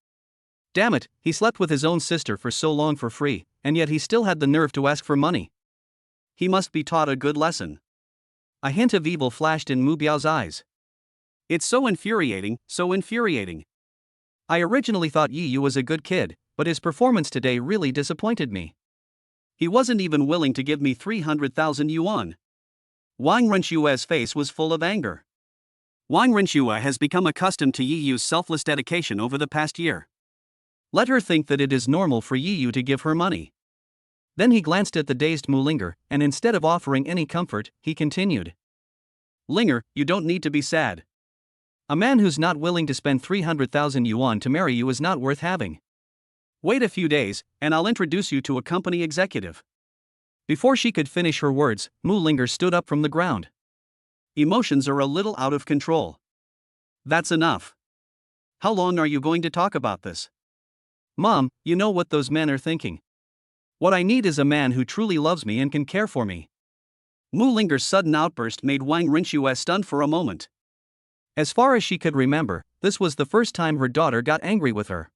Damn it, he slept with his own sister for so long for free, and yet he still had the nerve to ask for money. He must be taught a good lesson. A hint of evil flashed in Mu Biao's eyes. It's so infuriating, so infuriating. I originally thought Yi Yu was a good kid, but his performance today really disappointed me. He wasn't even willing to give me 300,000 yuan. Wang Renshua's face was full of anger. Wang Renshua has become accustomed to Yi Yu's selfless dedication over the past year. Let her think that it is normal for Yi Yu to give her money. Then he glanced at the dazed Mu Linger, and instead of offering any comfort, he continued. Linger, you don't need to be sad. A man who's not willing to spend 300,000 yuan to marry you is not worth having. Wait a few days, and I'll introduce you to a company executive. Before she could finish her words, Mu Linger stood up from the ground. Emotions are a little out of control. That's enough. How long are you going to talk about this? Mom, you know what those men are thinking. What I need is a man who truly loves me and can care for me. Mu Linger's sudden outburst made Wang Renshua stunned for a moment. As far as she could remember, this was the first time her daughter got angry with her.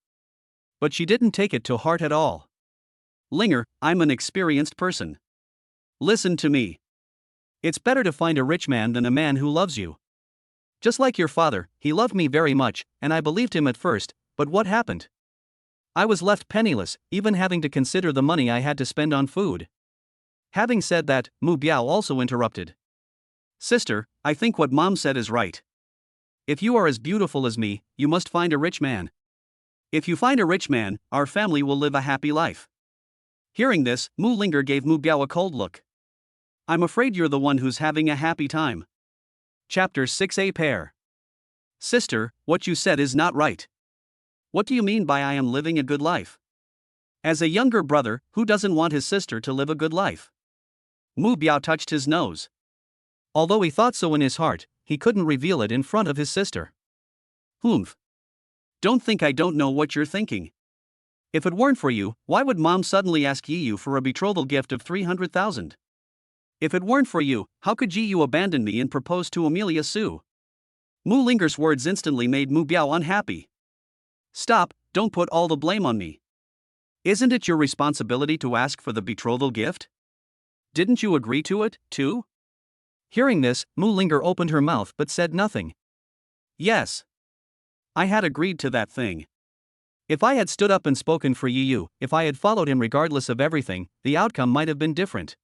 But she didn't take it to heart at all. Linger, I'm an experienced person. Listen to me. It's better to find a rich man than a man who loves you. Just like your father, he loved me very much, and I believed him at first, but what happened? I was left penniless, even having to consider the money I had to spend on food. Having said that, Mu Biao also interrupted. Sister, I think what Mom said is right. If you are as beautiful as me, you must find a rich man. If you find a rich man, our family will live a happy life. Hearing this, Mu Linger gave Mu Biao a cold look. I'm afraid you're the one who's having a happy time. Chapter 6A Pair. Sister, what you said is not right. What do you mean by I am living a good life? As a younger brother, who doesn't want his sister to live a good life? Mu Biao touched his nose. Although he thought so in his heart, he couldn't reveal it in front of his sister. Humph. Don't think I don't know what you're thinking. If it weren't for you, why would Mom suddenly ask Yi Yu for a betrothal gift of 300,000? If it weren't for you, how could Yi Yu abandon me and propose to Amelia Su? Mu Linger's words instantly made Mu Biao unhappy. Stop, don't put all the blame on me. Isn't it your responsibility to ask for the betrothal gift? Didn't you agree to it, too? Hearing this, Mu Linger opened her mouth but said nothing. Yes. I had agreed to that thing. If I had stood up and spoken for Yu, if I had followed him regardless of everything, the outcome might have been different.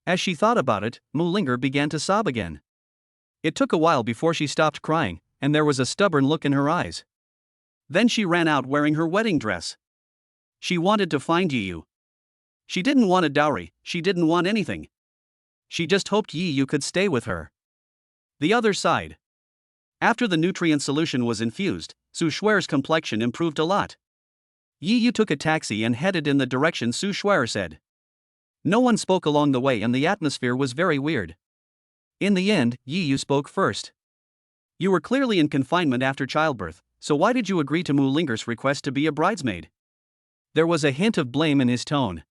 As she thought about it, Mulinger began to sob again. It took a while before she stopped crying, and there was a stubborn look in her eyes. Then she ran out wearing her wedding dress. She wanted to find Yu. She didn't want a dowry, she didn't want anything. She just hoped Yu could stay with her. The other side. After the nutrient solution was infused, Su Shuer's complexion improved a lot. Yu took a taxi and headed in the direction Su Shuer said. No one spoke along the way and the atmosphere was very weird. In the end, Yu spoke first. You were clearly in confinement after childbirth, so why did you agree to Mulinger's request to be a bridesmaid? There was a hint of blame in his tone.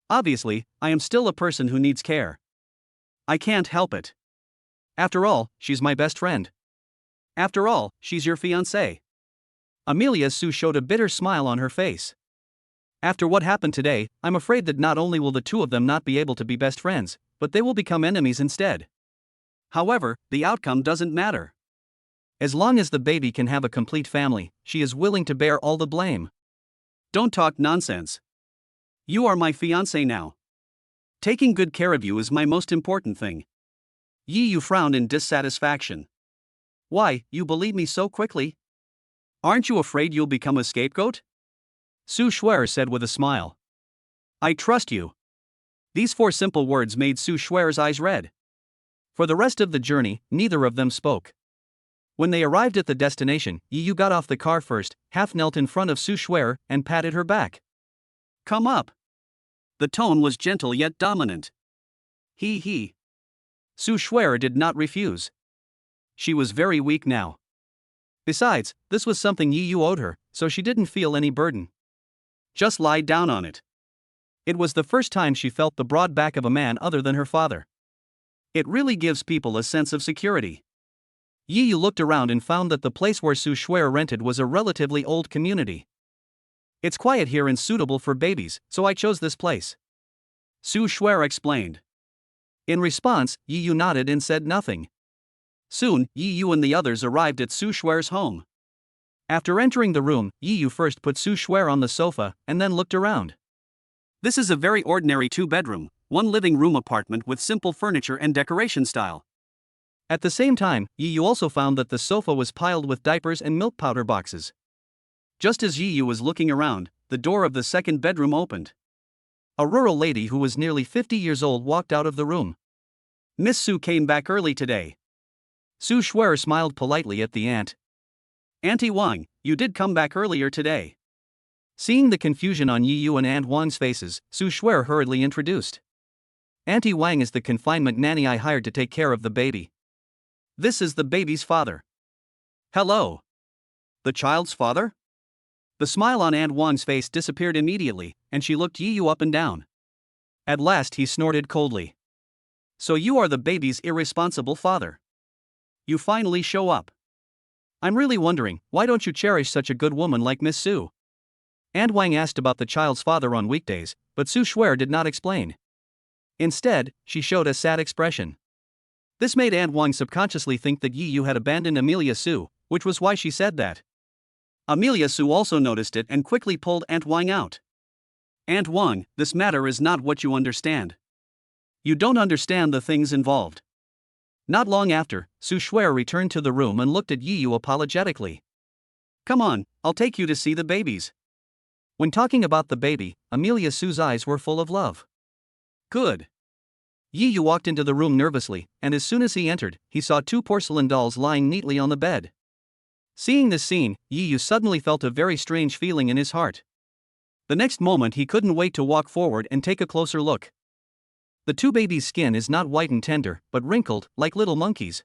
Obviously, I am still a person who needs care. I can't help it. After all, she's my best friend. After all, she's your fiancée. Amelia Su showed a bitter smile on her face. After what happened today, I'm afraid that not only will the two of them not be able to be best friends, but they will become enemies instead. However, the outcome doesn't matter. As long as the baby can have a complete family, she is willing to bear all the blame. Don't talk nonsense. You are my fiancé now. Taking good care of you is my most important thing. Yu frowned in dissatisfaction. Why, you believe me so quickly? Aren't you afraid you'll become a scapegoat? Su Shuer said with a smile. I trust you. These 4 simple words made Su Shuer's eyes red. For the rest of the journey, neither of them spoke. When they arrived at the destination, Yu got off the car first, half knelt in front of Su Shuer, and patted her back. Come up. The tone was gentle yet dominant. He. Su Shuer did not refuse. She was very weak now. Besides, this was something Yu owed her, so she didn't feel any burden. Just lie down on it. It was the first time she felt the broad back of a man other than her father. It really gives people a sense of security. Yu looked around and found that the place where Su Shuer rented was a relatively old community. It's quiet here and suitable for babies, so I chose this place. Su Shuer explained. In response, Yu nodded and said nothing. Soon, Yu and the others arrived at Su Shuer's home. After entering the room, Yu first put Su Shuer on the sofa and then looked around. This is a very ordinary 2-bedroom, 1 living room apartment with simple furniture and decoration style. At the same time, Yu also found that the sofa was piled with diapers and milk powder boxes. Just as Yu was looking around, the door of the 2nd bedroom opened. A rural lady who was nearly 50 years old walked out of the room. Miss Su came back early today. Su Shuer smiled politely at the aunt. Auntie Wang, you did come back earlier today. Seeing the confusion on Yu and Aunt Wang's faces, Su Shuer hurriedly introduced. Auntie Wang is the confinement nanny I hired to take care of the baby. This is the baby's father. Hello. The child's father? The smile on Aunt Wang's face disappeared immediately, and she looked Yu up and down. At last he snorted coldly. So you are the baby's irresponsible father. You finally show up. I'm really wondering, why don't you cherish such a good woman like Miss Su? Aunt Wang asked about the child's father on weekdays, but Su Shuer did not explain. Instead, she showed a sad expression. This made Aunt Wang subconsciously think that Yu had abandoned Amelia Su, which was why she said that. Amelia Su also noticed it and quickly pulled Aunt Wang out. Aunt Wang, this matter is not what you understand. You don't understand the things involved. Not long after, Su Shuer returned to the room and looked at Yu apologetically. Come on, I'll take you to see the babies. When talking about the baby, Amelia Su's eyes were full of love. Good. Yu walked into the room nervously, and as soon as he entered, he saw 2 porcelain dolls lying neatly on the bed. Seeing this scene, Yu suddenly felt a very strange feeling in his heart. The next moment he couldn't wait to walk forward and take a closer look. The 2 babies' skin is not white and tender, but wrinkled, like little monkeys.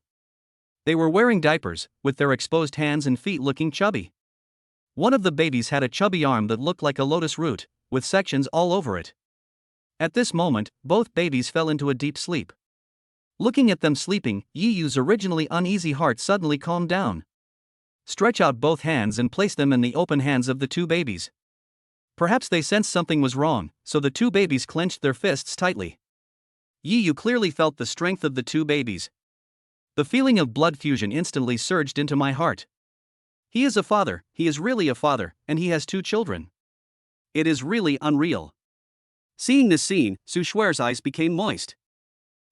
They were wearing diapers, with their exposed hands and feet looking chubby. One of the babies had a chubby arm that looked like a lotus root, with sections all over it. At this moment, both babies fell into a deep sleep. Looking at them sleeping, Yu's originally uneasy heart suddenly calmed down. Stretch out both hands and place them in the open hands of the 2 babies. Perhaps they sensed something was wrong, so the 2 babies clenched their fists tightly. Yu clearly felt the strength of the 2 babies. The feeling of blood fusion instantly surged into my heart. He is a father, he is really a father, and he has 2 children. It is really unreal. Seeing this scene, Su Shuer's eyes became moist.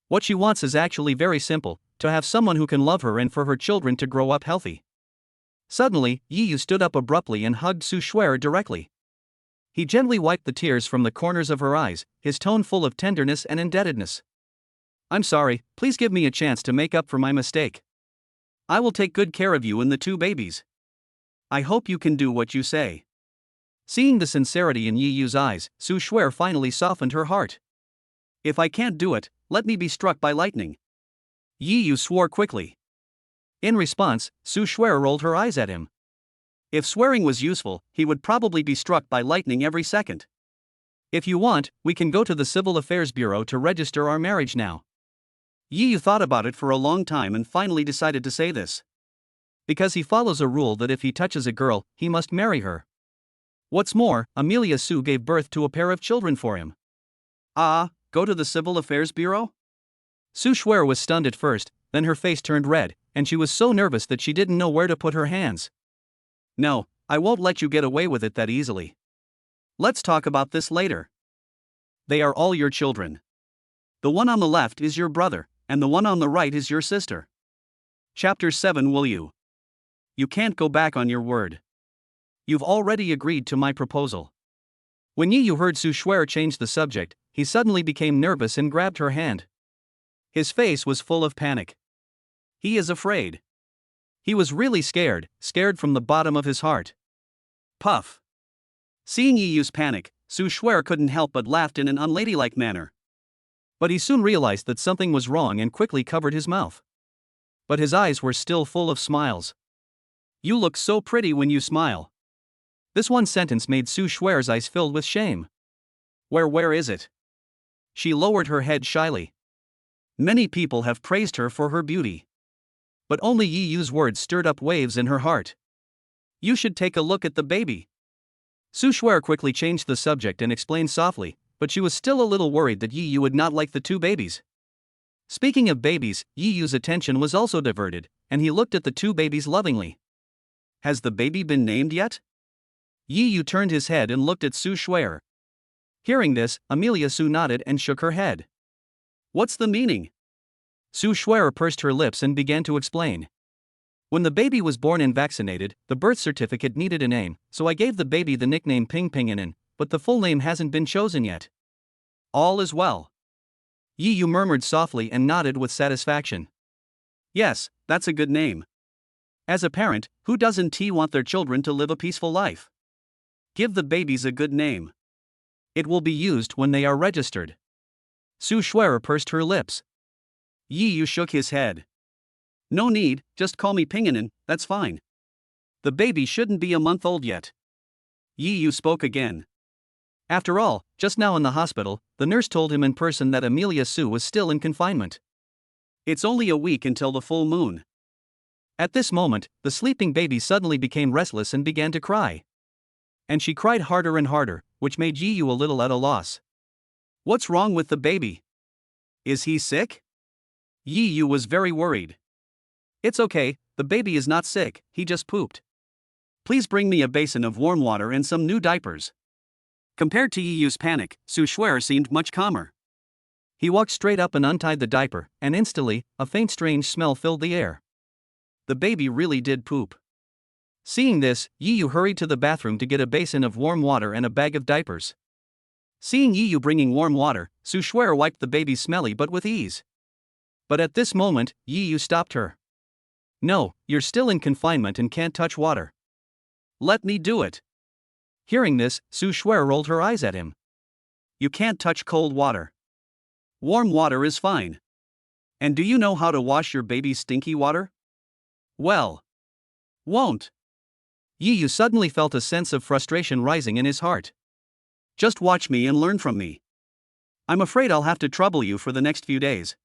What she wants is actually very simple, to have someone who can love her and for her children to grow up healthy. Suddenly, Yi Yu stood up abruptly and hugged Su Shuer directly. He gently wiped the tears from the corners of her eyes, his tone full of tenderness and indebtedness. I'm sorry, please give me a chance to make up for my mistake. I will take good care of you and the 2 babies. I hope you can do what you say. Seeing the sincerity in Yi Yu's eyes, Su Shuer finally softened her heart. If I can't do it, let me be struck by lightning. Yi Yu swore quickly. In response, Su Shuer rolled her eyes at him. If swearing was useful, he would probably be struck by lightning every second. If you want, we can go to the Civil Affairs Bureau to register our marriage now. Yi Yu thought about it for a long time and finally decided to say this. Because he follows a rule that if he touches a girl, he must marry her. What's more, Amelia Su gave birth to a pair of children for him. Go to the Civil Affairs Bureau? Su Shuer was stunned at first, then her face turned red, and she was so nervous that she didn't know where to put her hands. No, I won't let you get away with it that easily. Let's talk about this later. They are all your children. The one on the left is your brother, and the one on the right is your sister. Chapter 7. Will you? You can't go back on your word. You've already agreed to my proposal. When Yi Yu heard Su Shuer change the subject, he suddenly became nervous and grabbed her hand. His face was full of panic. He is afraid. He was really scared from the bottom of his heart. Puff. Seeing Yi Yu's panic, Su Shuer couldn't help but laugh in an unladylike manner. But he soon realized that something was wrong and quickly covered his mouth. But his eyes were still full of smiles. You look so pretty when you smile. This one sentence made Su Shuer's eyes filled with shame. Where is it? She lowered her head shyly. Many people have praised her for her beauty. But only Yi Yu's words stirred up waves in her heart. You should take a look at the baby. Su Shuer quickly changed the subject and explained softly, but she was still a little worried that Yi Yu would not like the 2 babies. Speaking of babies, Yi Yu's attention was also diverted, and he looked at the 2 babies lovingly. Has the baby been named yet? Yi Yu turned his head and looked at Su Shuer. Hearing this, Amelia Su nodded and shook her head. What's the meaning? Su Shuer pursed her lips and began to explain. When the baby was born and vaccinated, the birth certificate needed a name, so I gave the baby the nickname Ping Pinganin, but the full name hasn't been chosen yet. All is well. Yi Yu murmured softly and nodded with satisfaction. Yes, that's a good name. As a parent, who doesn't want their children to live a peaceful life? Give the babies a good name. It will be used when they are registered. Su Shuer pursed her lips. Yi Yu shook his head. No need, just call me Pinganin, that's fine. The baby shouldn't be a month old yet. Yi Yu spoke again. After all, just now in the hospital, the nurse told him in person that Amelia Su was still in confinement. It's only a week until the full moon. At this moment, the sleeping baby suddenly became restless and began to cry. And she cried harder and harder, which made Yi Yu a little at a loss. What's wrong with the baby? Is he sick? Yi Yu was very worried. It's okay, the baby is not sick, he just pooped. Please bring me a basin of warm water and some new diapers. Compared to Yi Yu's panic, Su Shuer seemed much calmer. He walked straight up and untied the diaper, and instantly, a faint strange smell filled the air. The baby really did poop. Seeing this, Yi Yu hurried to the bathroom to get a basin of warm water and a bag of diapers. Seeing Yi Yu bringing warm water, Su Shuer wiped the baby's smelly butt with ease. But at this moment, Yi Yu stopped her. No, you're still in confinement and can't touch water. Let me do it. Hearing this, Su Shuer rolled her eyes at him. You can't touch cold water. Warm water is fine. And do you know how to wash your baby's stinky water? Well, won't. Yi Yu suddenly felt a sense of frustration rising in his heart. Just watch me and learn from me. I'm afraid I'll have to trouble you for the next few days.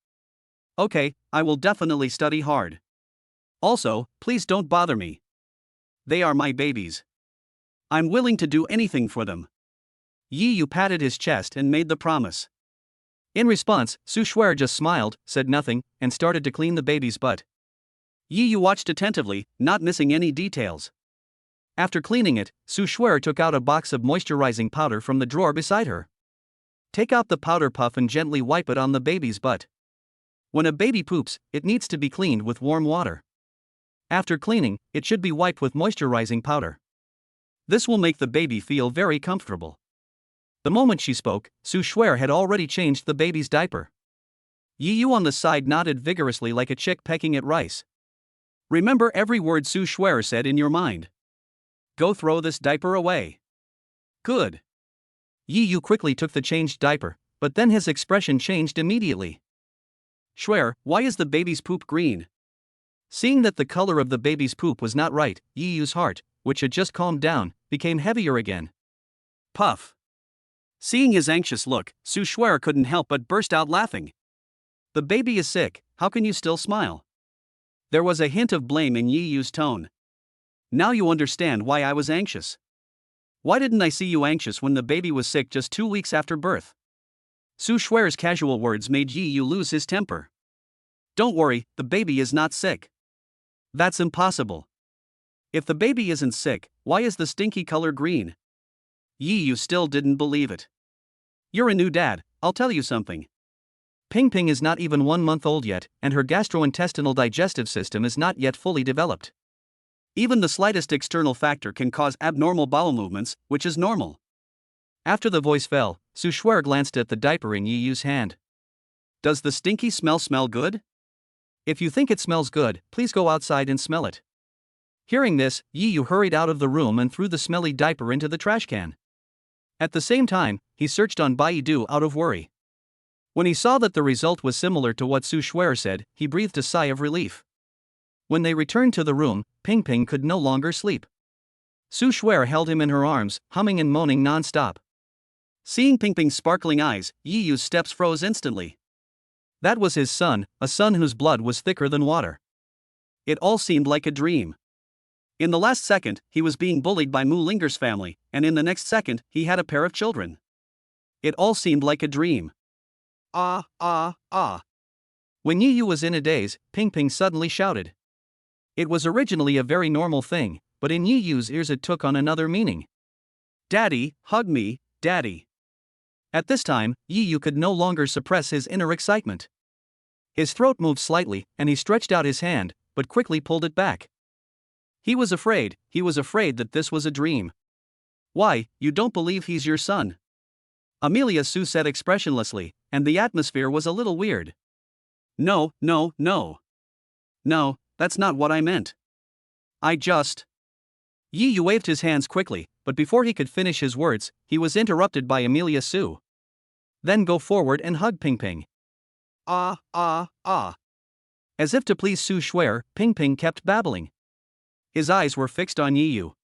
Okay, I will definitely study hard. Also, please don't bother me. They are my babies. I'm willing to do anything for them. Yi Yu patted his chest and made the promise. In response, Su Shuer just smiled, said nothing, and started to clean the baby's butt. Yi Yu watched attentively, not missing any details. After cleaning it, Su Shuer took out a box of moisturizing powder from the drawer beside her. Take out the powder puff and gently wipe it on the baby's butt. When a baby poops, it needs to be cleaned with warm water. After cleaning, it should be wiped with moisturizing powder. This will make the baby feel very comfortable. The moment she spoke, Su Shuer had already changed the baby's diaper. Yi Yu on the side nodded vigorously like a chick pecking at rice. Remember every word Su Shuer said in your mind. Go throw this diaper away. Good. Yi Yu quickly took the changed diaper, but then his expression changed immediately. Shuer, why is the baby's poop green? Seeing that the color of the baby's poop was not right, Yi Yu's heart, which had just calmed down, became heavier again. Puff. Seeing his anxious look, Su Shuer couldn't help but burst out laughing. The baby is sick, how can you still smile? There was a hint of blame in Yi Yu's tone. Now you understand why I was anxious. Why didn't I see you anxious when the baby was sick just 2 weeks after birth? Su Shuer's casual words made Yi Yu lose his temper. Don't worry, the baby is not sick. That's impossible. If the baby isn't sick, why is the stinky color green? Yi Yu still didn't believe it. You're a new dad, I'll tell you something. Ping Ping is not even 1 month old yet, and her gastrointestinal digestive system is not yet fully developed. Even the slightest external factor can cause abnormal bowel movements, which is normal. After the voice fell, Su Shuer glanced at the diaper in Yi Yu's hand. Does the stinky smell good? If you think it smells good, please go outside and smell it. Hearing this, Yi Yu hurried out of the room and threw the smelly diaper into the trash can. At the same time, he searched on Baidu out of worry. When he saw that the result was similar to what Su Shuer said, he breathed a sigh of relief. When they returned to the room, Ping Ping could no longer sleep. Su Shuer held him in her arms, humming and moaning non-stop. Seeing Ping Ping's sparkling eyes, Yi Yu's steps froze instantly. That was his son, a son whose blood was thicker than water. It all seemed like a dream. In the last second, he was being bullied by Mu Linger's family, and in the next second, he had a pair of children. It all seemed like a dream. Ah. When Yi Yu was in a daze, Ping Ping suddenly shouted. It was originally a very normal thing, but in Yi Yu's ears it took on another meaning. Daddy, hug me, Daddy. At this time, Yi Yu could no longer suppress his inner excitement. His throat moved slightly, and he stretched out his hand, but quickly pulled it back. He was afraid that this was a dream. Why, you don't believe he's your son? Amelia Su said expressionlessly, and the atmosphere was a little weird. No, that's not what I meant. Yi Yu waved his hands quickly, but before he could finish his words, he was interrupted by Amelia Su. Then go forward and hug Ping Ping. Ah. As if to please Su Shuer, Ping Ping kept babbling. His eyes were fixed on Yi Yu.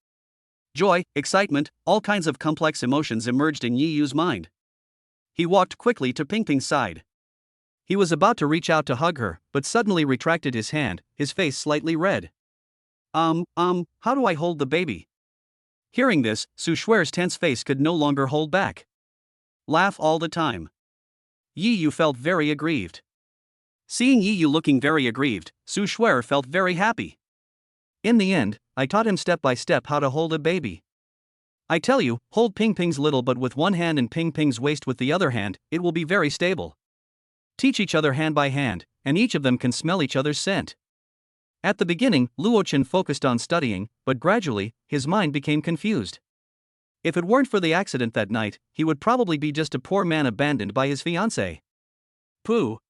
Joy, excitement, all kinds of complex emotions emerged in Yi Yu's mind. He walked quickly to Ping Ping's side. He was about to reach out to hug her, but suddenly retracted his hand, his face slightly red. How do I hold the baby? Hearing this, Su Shuer's tense face could no longer hold back. Laugh all the time. Yi Yu felt very aggrieved. Seeing Yi Yu looking very aggrieved, Su Shuer felt very happy. In the end, I taught him step by step how to hold a baby. I tell you, hold Ping Ping's little butt with one hand and Ping Ping's waist with the other hand, it will be very stable. Teach each other hand by hand, and each of them can smell each other's scent. At the beginning, Luochen focused on studying, but gradually, his mind became confused. If it weren't for the accident that night, he would probably be just a poor man abandoned by his fiancée. Pooh.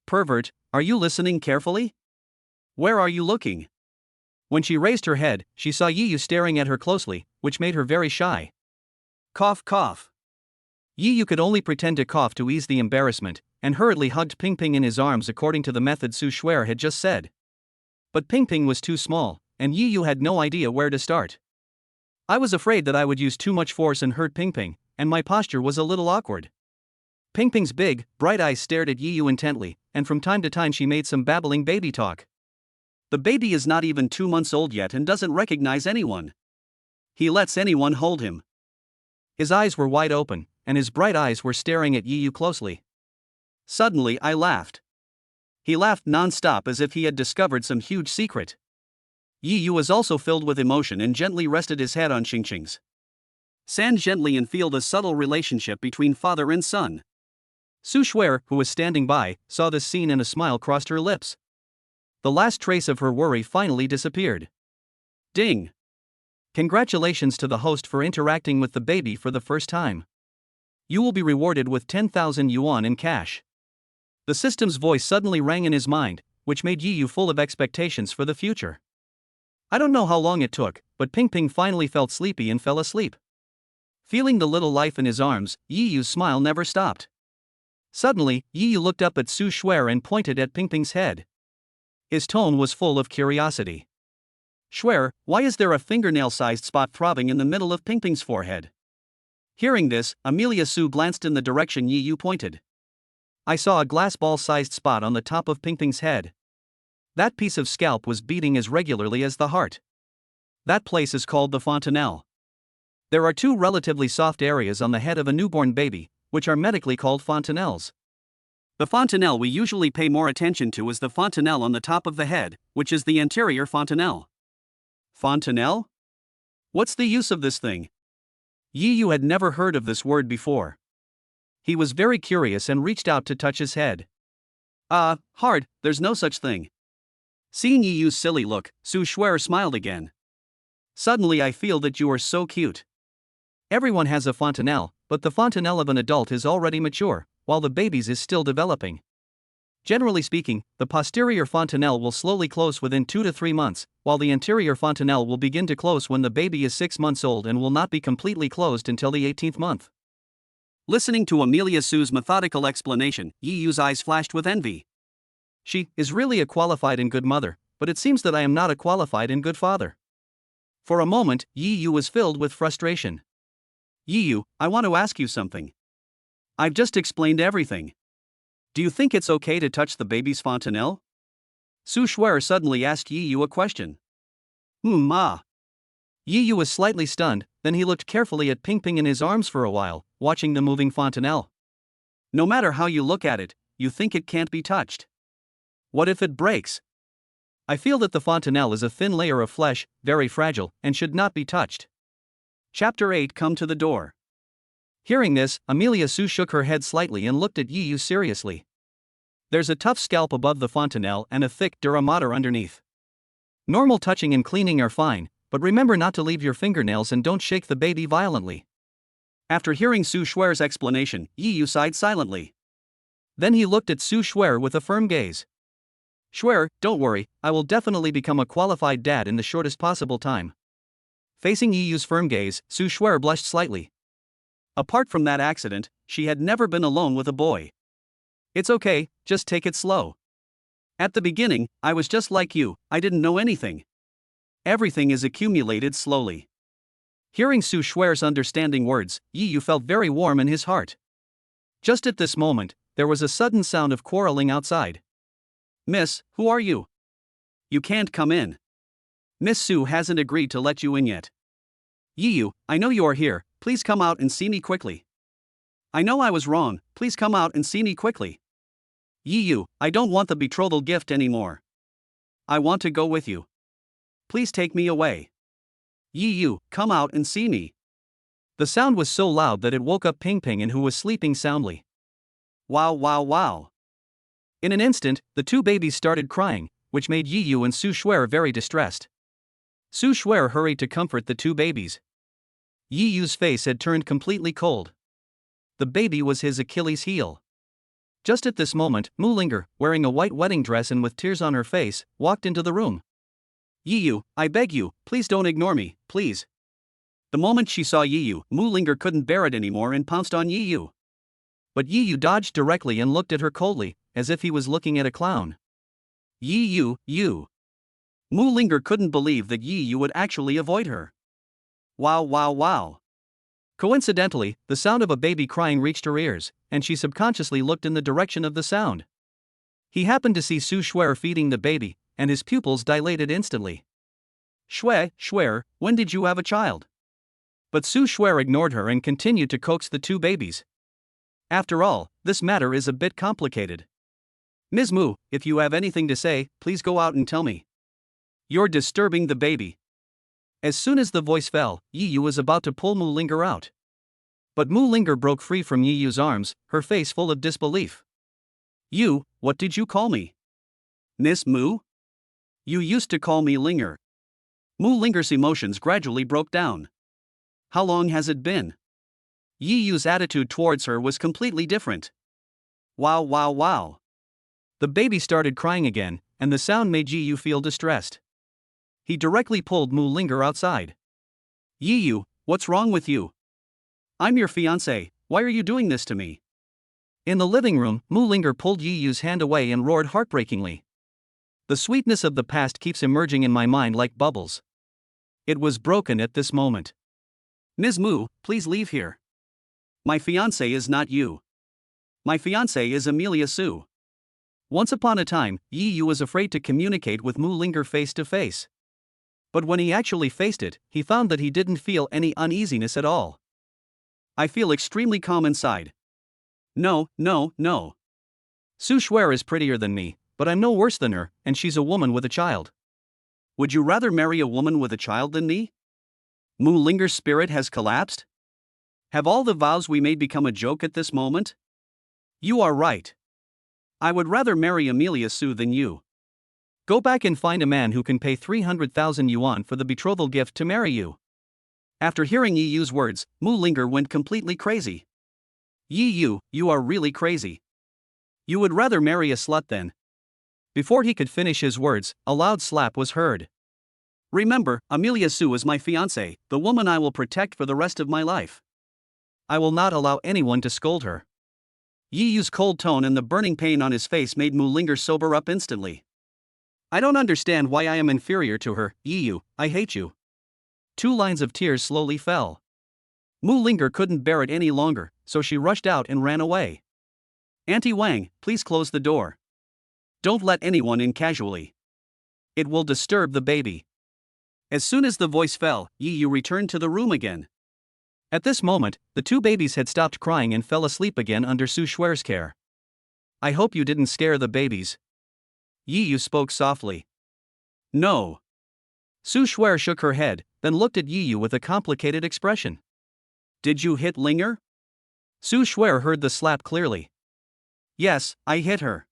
Pervert, are you listening carefully? Where are you looking? When she raised her head, she saw Yi Yu staring at her closely, which made her very shy. Cough. Yi Yu could only pretend to cough to ease the embarrassment, and hurriedly hugged Ping Ping in his arms according to the method Su Shuer had just said. But Ping Ping was too small, and Yi Yu had no idea where to start. I was afraid that I would use too much force and hurt Ping Ping, and my posture was a little awkward. Ping Ping's big, bright eyes stared at Yi Yu intently, and from time to time she made some babbling baby talk. The baby is not even 2 months old yet and doesn't recognize anyone. He lets anyone hold him. His eyes were wide open, and his bright eyes were staring at Yi Yu closely. Suddenly I laughed. He laughed non-stop as if he had discovered some huge secret. Yi Yu was also filled with emotion and gently rested his head on Xingqing's sand gently and feel the subtle relationship between father and son. Su Shuer, who was standing by, saw this scene and a smile crossed her lips. The last trace of her worry finally disappeared. Ding! Congratulations to the host for interacting with the baby for the first time. You will be rewarded with 10,000 yuan in cash. The system's voice suddenly rang in his mind, which made Yi Yu full of expectations for the future. I don't know how long it took, but Ping Ping finally felt sleepy and fell asleep. Feeling the little life in his arms, Yi Yu's smile never stopped. Suddenly, Yi Yu looked up at Su Shuer and pointed at Ping Ping's head. His tone was full of curiosity. Shuer, why is there a fingernail-sized spot throbbing in the middle of Ping Ping's forehead? Hearing this, Amelia Su glanced in the direction Yi Yu pointed. I saw a glass ball-sized spot on the top of Ping Ping's head. That piece of scalp was beating as regularly as the heart. That place is called the fontanelle. There are two relatively soft areas on the head of a newborn baby, which are medically called fontanelles. The fontanelle we usually pay more attention to is the fontanelle on the top of the head, which is the anterior fontanelle. Fontanelle? What's the use of this thing? Yi Yu had never heard of this word before. He was very curious and reached out to touch his head. Hard, there's no such thing. Seeing Yi Yu's silly look, Su Shuer smiled again. Suddenly I feel that you are so cute. Everyone has a fontanelle, but the fontanelle of an adult is already mature, while the baby's is still developing. Generally speaking, the posterior fontanelle will slowly close within 2 to 3 months, while the anterior fontanelle will begin to close when the baby is 6 months old and will not be completely closed until the 18th month. Listening to Amelia Su's methodical explanation, Yi Yu's eyes flashed with envy. She is really a qualified and good mother, but it seems that I am not a qualified and good father. For a moment, Yi Yu was filled with frustration. Yi Yu, I want to ask you something. I've just explained everything. Do you think it's okay to touch the baby's fontanelle? Su Shuer suddenly asked Yi Yu a question. Yi Yu was slightly stunned, then he looked carefully at Ping Ping in his arms for a while, watching the moving fontanelle. No matter how you look at it, you think it can't be touched. What if it breaks? I feel that the fontanelle is a thin layer of flesh, very fragile, and should not be touched. Chapter 8. Come to the door. Hearing this, Amelia Su shook her head slightly and looked at Yi Yu seriously. There's a tough scalp above the fontanelle and a thick dura mater underneath. Normal touching and cleaning are fine, but remember not to leave your fingernails and don't shake the baby violently. After hearing Su Shuer's explanation, Yi Yu sighed silently. Then he looked at Su Shuer with a firm gaze. Shuer, don't worry, I will definitely become a qualified dad in the shortest possible time. Facing Yi Yu's firm gaze, Su Shuer blushed slightly. Apart from that accident, she had never been alone with a boy. It's okay, just take it slow. At the beginning, I was just like you, I didn't know anything. Everything is accumulated slowly. Hearing Su Shuer's understanding words, Yi Yu felt very warm in his heart. Just at this moment, there was a sudden sound of quarreling outside. Miss, who are you? You can't come in. Miss Su hasn't agreed to let you in yet. Yi Yu, I know you are here, please come out and see me quickly. I know I was wrong, please come out and see me quickly. Yi Yu, I don't want the betrothal gift anymore. I want to go with you. Please take me away. Yi Yu, come out and see me. The sound was so loud that it woke up Ping Ping and who was sleeping soundly. Wow wow wow. In an instant, the two babies started crying, which made Yi Yu and Su Shuer very distressed. Su Shuer hurried to comfort the two babies. Yi Yu's face had turned completely cold. The baby was his Achilles heel. Just at this moment, Mu Linger, wearing a white wedding dress and with tears on her face, walked into the room. Yi Yu, I beg you, please don't ignore me, please. The moment she saw Yi Yu, Mu Linger couldn't bear it anymore and pounced on Yi Yu. But Yi Yu dodged directly and looked at her coldly, as if he was looking at a clown. Yi Yu, you. Mu Linger couldn't believe that Yi Yu would actually avoid her. Wow wow wow. Coincidentally, the sound of a baby crying reached her ears, and she subconsciously looked in the direction of the sound. He happened to see Su Shuer feeding the baby, and his pupils dilated instantly. Shuer, when did you have a child? But Su Shuer ignored her and continued to coax the two babies. After all, this matter is a bit complicated. Ms. Mu, if you have anything to say, please go out and tell me. You're disturbing the baby. As soon as the voice fell, Yi Yu was about to pull Mu Linger out. But Mu Linger broke free from Yi Yu's arms, her face full of disbelief. You, what did you call me? Miss Mu? You used to call me Linger. Mu Linger's emotions gradually broke down. How long has it been? Yi Yu's attitude towards her was completely different. Wow, wow, wow. The baby started crying again, and the sound made Yi Yu feel distressed. He directly pulled Mu Linger outside. Yi Yu, what's wrong with you? I'm your fiancée, why are you doing this to me? In the living room, Mu Linger pulled Yi Yu's hand away and roared heartbreakingly. The sweetness of the past keeps emerging in my mind like bubbles. It was broken at this moment. Ms. Mu, please leave here. My fiancée is not you. My fiancée is Amelia Su. Once upon a time, Yi Yu was afraid to communicate with Mu Linger face to face. But when he actually faced it, he found that he didn't feel any uneasiness at all. I feel extremely calm inside. No. Su Shuer is prettier than me, but I'm no worse than her, and she's a woman with a child. Would you rather marry a woman with a child than me? Mu Linger's spirit has collapsed? Have all the vows we made become a joke at this moment? You are right. I would rather marry Amelia Su than you. Go back and find a man who can pay 300,000 yuan for the betrothal gift to marry you. After hearing Yi Yu's words, Mu Linger went completely crazy. Yi Yu, you are really crazy. You would rather marry a slut then. Before he could finish his words, a loud slap was heard. Remember, Amelia Su is my fiancée, the woman I will protect for the rest of my life. I will not allow anyone to scold her. Yi Yu's cold tone and the burning pain on his face made Mu Linger sober up instantly. I don't understand why I am inferior to her, Yi Yu, I hate you. 2 lines of tears slowly fell. Mu Linger couldn't bear it any longer, so she rushed out and ran away. Auntie Wang, please close the door. Don't let anyone in casually. It will disturb the baby. As soon as the voice fell, Yi Yu returned to the room again. At this moment, the 2 babies had stopped crying and fell asleep again under Su Shuer's care. I hope you didn't scare the babies. Yi Yu spoke softly. No. Su Shuer shook her head, then looked at Yi Yu with a complicated expression. Did you hit Linger? Su Shuer heard the slap clearly. Yes, I hit her.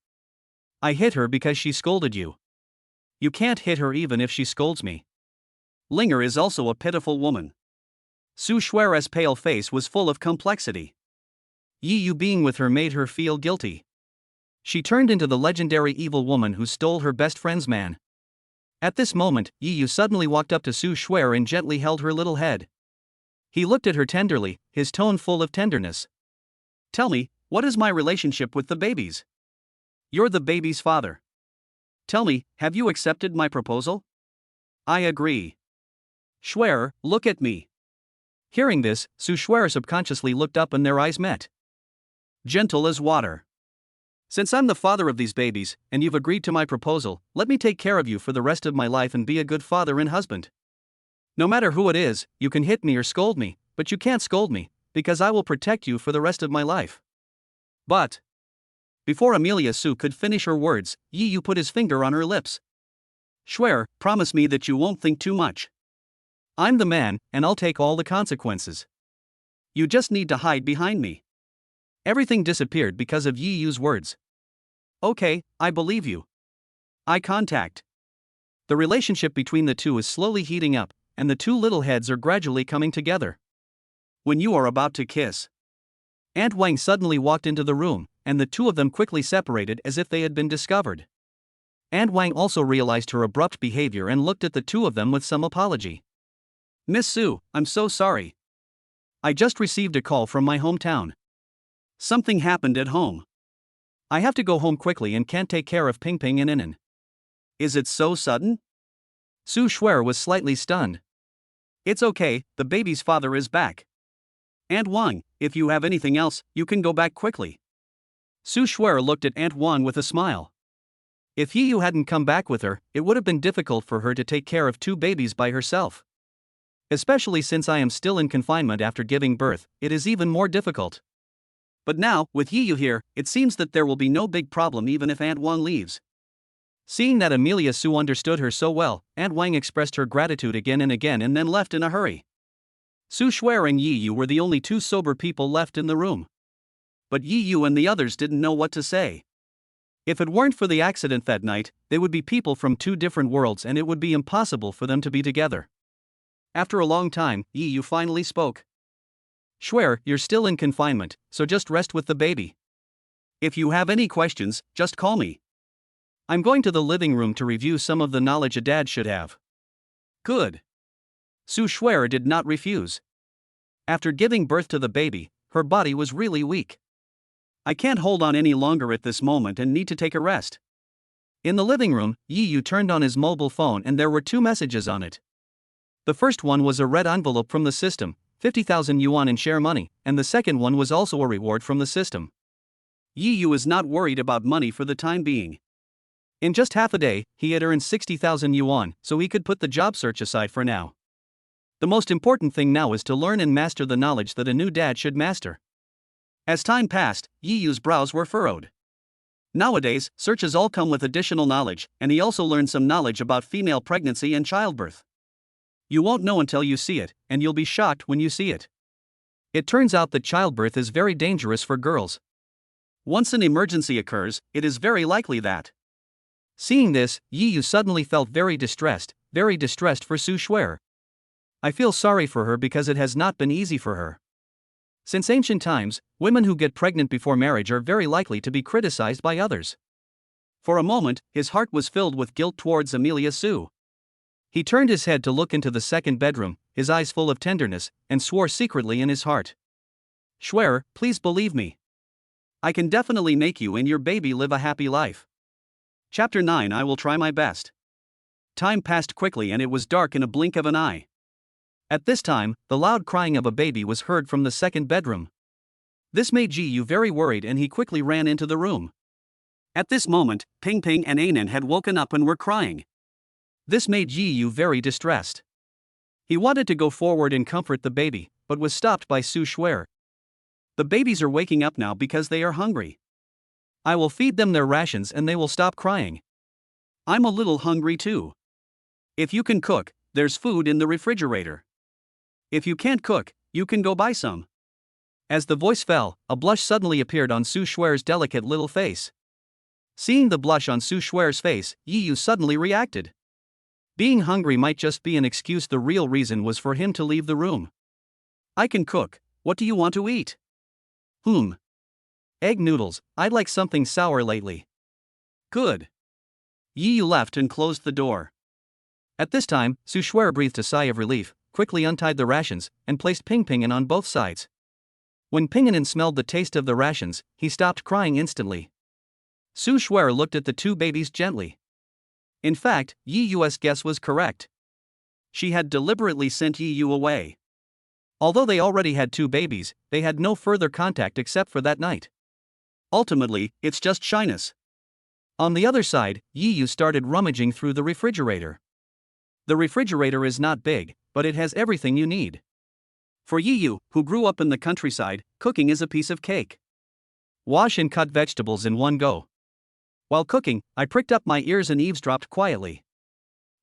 I hit her because she scolded you. You can't hit her even if she scolds me. Linger is also a pitiful woman. Su Shuer's pale face was full of complexity. Yi Yu being with her made her feel guilty. She turned into the legendary evil woman who stole her best friend's man. At this moment, Yi Yu suddenly walked up to Su Shuer and gently held her little head. He looked at her tenderly, his tone full of tenderness. Tell me, what is my relationship with the babies? You're the baby's father. Tell me, have you accepted my proposal? I agree. Shuer, look at me. Hearing this, Su Shuer subconsciously looked up and their eyes met. Gentle as water. Since I'm the father of these babies, and you've agreed to my proposal, let me take care of you for the rest of my life and be a good father and husband. No matter who it is, you can hit me or scold me, but you can't scold me, because I will protect you for the rest of my life. But... Before Amelia Su could finish her words, Yi Yu put his finger on her lips. Shuer, promise me that you won't think too much. I'm the man, and I'll take all the consequences. You just need to hide behind me. Everything disappeared because of Yi Yu's words. Okay, I believe you. Eye contact. The relationship between the two is slowly heating up, and the 2 little heads are gradually coming together. When you are about to kiss. Aunt Wang suddenly walked into the room, and the 2 of them quickly separated as if they had been discovered. Aunt Wang also realized her abrupt behavior and looked at the 2 of them with some apology. Miss Su, I'm so sorry. I just received a call from my hometown. Something happened at home. I have to go home quickly and can't take care of Ping Ping and Inan. Is it so sudden? Su Shuer was slightly stunned. It's okay, the baby's father is back. Aunt Wang, if you have anything else, you can go back quickly. Su Shuer looked at Aunt Wang with a smile. If Yi Yu hadn't come back with her, it would have been difficult for her to take care of 2 babies by herself. Especially since I am still in confinement after giving birth, it is even more difficult. But now, with Yi Yu here, it seems that there will be no big problem even if Aunt Wang leaves. Seeing that Amelia Su understood her so well, Aunt Wang expressed her gratitude again and then left in a hurry. Su Shuer and Yi Yu were the only two sober people left in the room. But Yi Yu and the others didn't know what to say. If it weren't for the accident that night, they would be people from two different worlds and it would be impossible for them to be together. After a long time, Yi Yu finally spoke. Shuer, you're still in confinement, so just rest with the baby. If you have any questions, just call me. I'm going to the living room to review some of the knowledge a dad should have. Good. Su Shuer did not refuse. After giving birth to the baby, her body was really weak. I can't hold on any longer at this moment and need to take a rest. In the living room, Yi Yu turned on his mobile phone and there were two messages on it. The first one was a red envelope from the system, 50,000 yuan in share money, and the second one was also a reward from the system. Yi Yu is not worried about money for the time being. In just half a day, he had earned 60,000 yuan, so he could put the job search aside for now. The most important thing now is to learn and master the knowledge that a new dad should master. As time passed, Yi Yu's brows were furrowed. Nowadays, searches all come with additional knowledge, and he also learned some knowledge about female pregnancy and childbirth. You won't know until you see it, and you'll be shocked when you see it. It turns out that childbirth is very dangerous for girls. Once an emergency occurs, it is very likely that. Seeing this, Yi Yu suddenly felt very distressed for Su Shuer. I feel sorry for her because it has not been easy for her. Since ancient times, women who get pregnant before marriage are very likely to be criticized by others. For a moment, his heart was filled with guilt towards Amelia Su. He turned his head to look into the second bedroom, his eyes full of tenderness, and swore secretly in his heart. Shuer, please believe me. I can definitely make you and your baby live a happy life. Chapter 9. I will try my best. Time passed quickly and it was dark in a blink of an eye. At this time, the loud crying of a baby was heard from the second bedroom. This made Yi Yu very worried and he quickly ran into the room. At this moment, Ping Ping and Anan had woken up and were crying. This made Yi Yu very distressed. He wanted to go forward and comfort the baby, but was stopped by Su Shuer. The babies are waking up now because they are hungry. I will feed them their rations and they will stop crying. I'm a little hungry too. If you can cook, there's food in the refrigerator. If you can't cook, you can go buy some. As the voice fell, a blush suddenly appeared on Su Shuer's delicate little face. Seeing the blush on Su Shuer's face, Yi Yu suddenly reacted. Being hungry might just be an excuse, the real reason was for him to leave the room. I can cook, what do you want to eat? Egg noodles, I'd like something sour lately. Good. Yi Yu left and closed the door. At this time, Su Shuer breathed a sigh of relief, quickly untied the rations, and placed Ping Ping on both sides. When Ping smelled the taste of the rations, he stopped crying instantly. Su Shuer looked at the two babies gently. In fact, Yi Yu's guess was correct. She had deliberately sent Yi Yu away. Although they already had two babies, they had no further contact except for that night. Ultimately, it's just shyness. On the other side, Yi Yu started rummaging through the refrigerator. The refrigerator is not big, but it has everything you need. For Yi Yu, who grew up in the countryside, cooking is a piece of cake. Wash and cut vegetables in one go. While cooking, I pricked up my ears and eavesdropped quietly.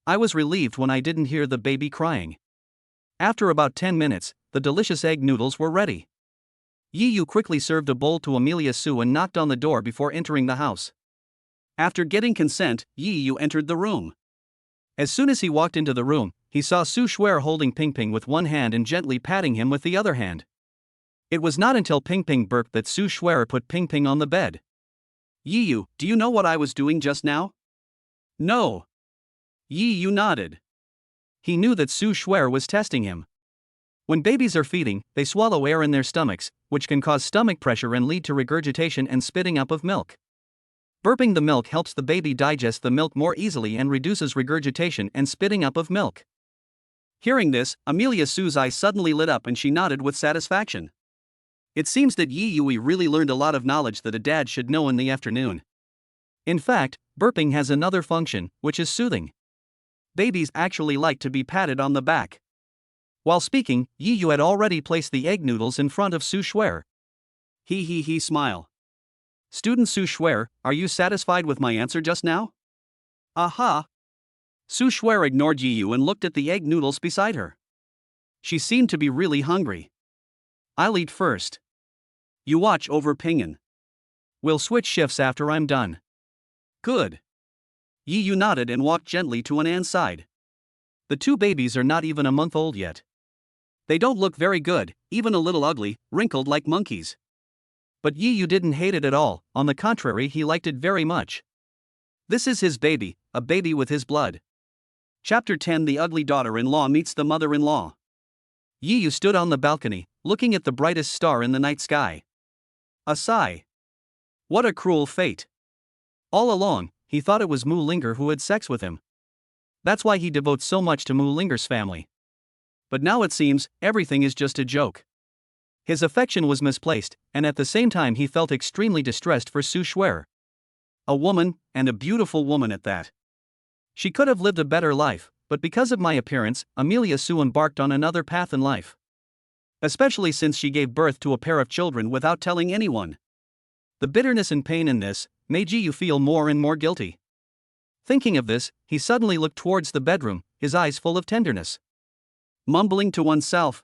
I was relieved when I didn't hear the baby crying. After about 10 minutes, the delicious egg noodles were ready. Yi Yu quickly served a bowl to Amelia Su and knocked on the door before entering the house. After getting consent, Yi Yu entered the room. As soon as he walked into the room, he saw Su Shuer holding Ping Ping with one hand and gently patting him with the other hand. It was not until Ping Ping burped that Su Shuer put Ping Ping on the bed. Yi Yu, do you know what I was doing just now? No. Yi Yu nodded. He knew that Su Shuer was testing him. When babies are feeding, they swallow air in their stomachs, which can cause stomach pressure and lead to regurgitation and spitting up of milk. Burping the milk helps the baby digest the milk more easily and reduces regurgitation and spitting up of milk. Hearing this, Amelia Su's eyes suddenly lit up and she nodded with satisfaction. It seems that Yi Yu really learned a lot of knowledge that a dad should know in the afternoon. In fact, burping has another function, which is soothing. Babies actually like to be patted on the back. While speaking, Yi Yu had already placed the egg noodles in front of Su Shuer. He smile. Student Su Shuer, are you satisfied with my answer just now? Aha! Su Shuer ignored Yi Yu and looked at the egg noodles beside her. She seemed to be really hungry. I'll eat first. You watch over Ping'an. We'll switch shifts after I'm done. Good. Yi Yu nodded and walked gently to An's side. The two babies are not even a month old yet. They don't look very good, even a little ugly, wrinkled like monkeys. But Yi Yu didn't hate it at all, on the contrary, he liked it very much. This is his baby, a baby with his blood. Chapter 10. The ugly daughter-in-law meets the mother-in-law. Yi Yu stood on the balcony, looking at the brightest star in the night sky. A sigh. What a cruel fate. All along, he thought it was Mu Linger who had sex with him. That's why he devotes so much to Mu Linger's family. But now it seems, everything is just a joke. His affection was misplaced, and at the same time he felt extremely distressed for Su Shuer. A woman, and a beautiful woman at that. She could have lived a better life, but because of my appearance, Amelia Su embarked on another path in life. Especially since she gave birth to a pair of children without telling anyone. The bitterness and pain in this made Yi Yu feel more and more guilty. Thinking of this, he suddenly looked towards the bedroom, his eyes full of tenderness. Mumbling to oneself,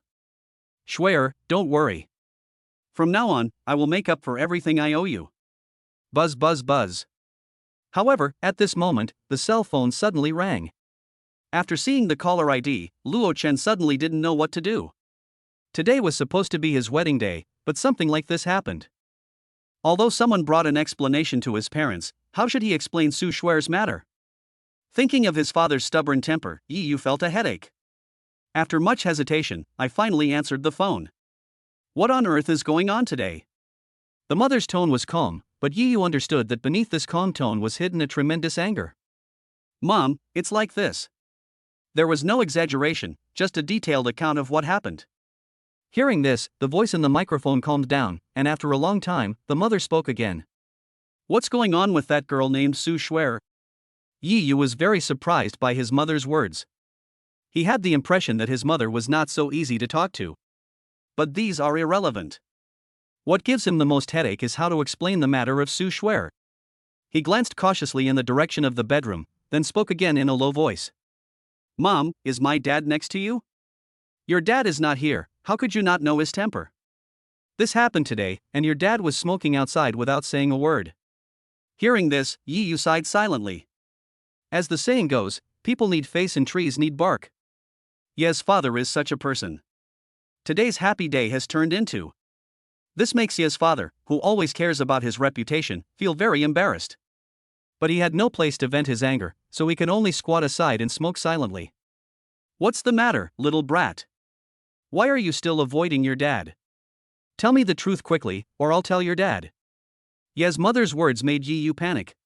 Shuer, don't worry. From now on, I will make up for everything I owe you. Buzz buzz buzz. However, at this moment, the cell phone suddenly rang. After seeing the caller ID, Luo Chen suddenly didn't know what to do. Today was supposed to be his wedding day, but something like this happened. Although someone brought an explanation to his parents, how should he explain Su Shuer's matter? Thinking of his father's stubborn temper, Yi Yu felt a headache. After much hesitation, I finally answered the phone. What on earth is going on today? The mother's tone was calm, but Yi Yu understood that beneath this calm tone was hidden a tremendous anger. Mom, it's like this. There was no exaggeration, just a detailed account of what happened. Hearing this, the voice in the microphone calmed down, and after a long time, the mother spoke again. What's going on with that girl named Su Shuer? Yi Yu was very surprised by his mother's words. He had the impression that his mother was not so easy to talk to. But these are irrelevant. What gives him the most headache is how to explain the matter of Su Shuer. He glanced cautiously in the direction of the bedroom, then spoke again in a low voice. Mom, is my dad next to you? Your dad is not here, how could you not know his temper? This happened today, and your dad was smoking outside without saying a word. Hearing this, Yi Yu sighed silently. As the saying goes, people need face and trees need bark. Ye's father is such a person. Today's happy day has turned into. This makes Ye's father, who always cares about his reputation, feel very embarrassed. But he had no place to vent his anger, so he could only squat aside and smoke silently. What's the matter, little brat? Why are you still avoiding your dad? Tell me the truth quickly, or I'll tell your dad. Ye's mother's words made Yi Yu panic.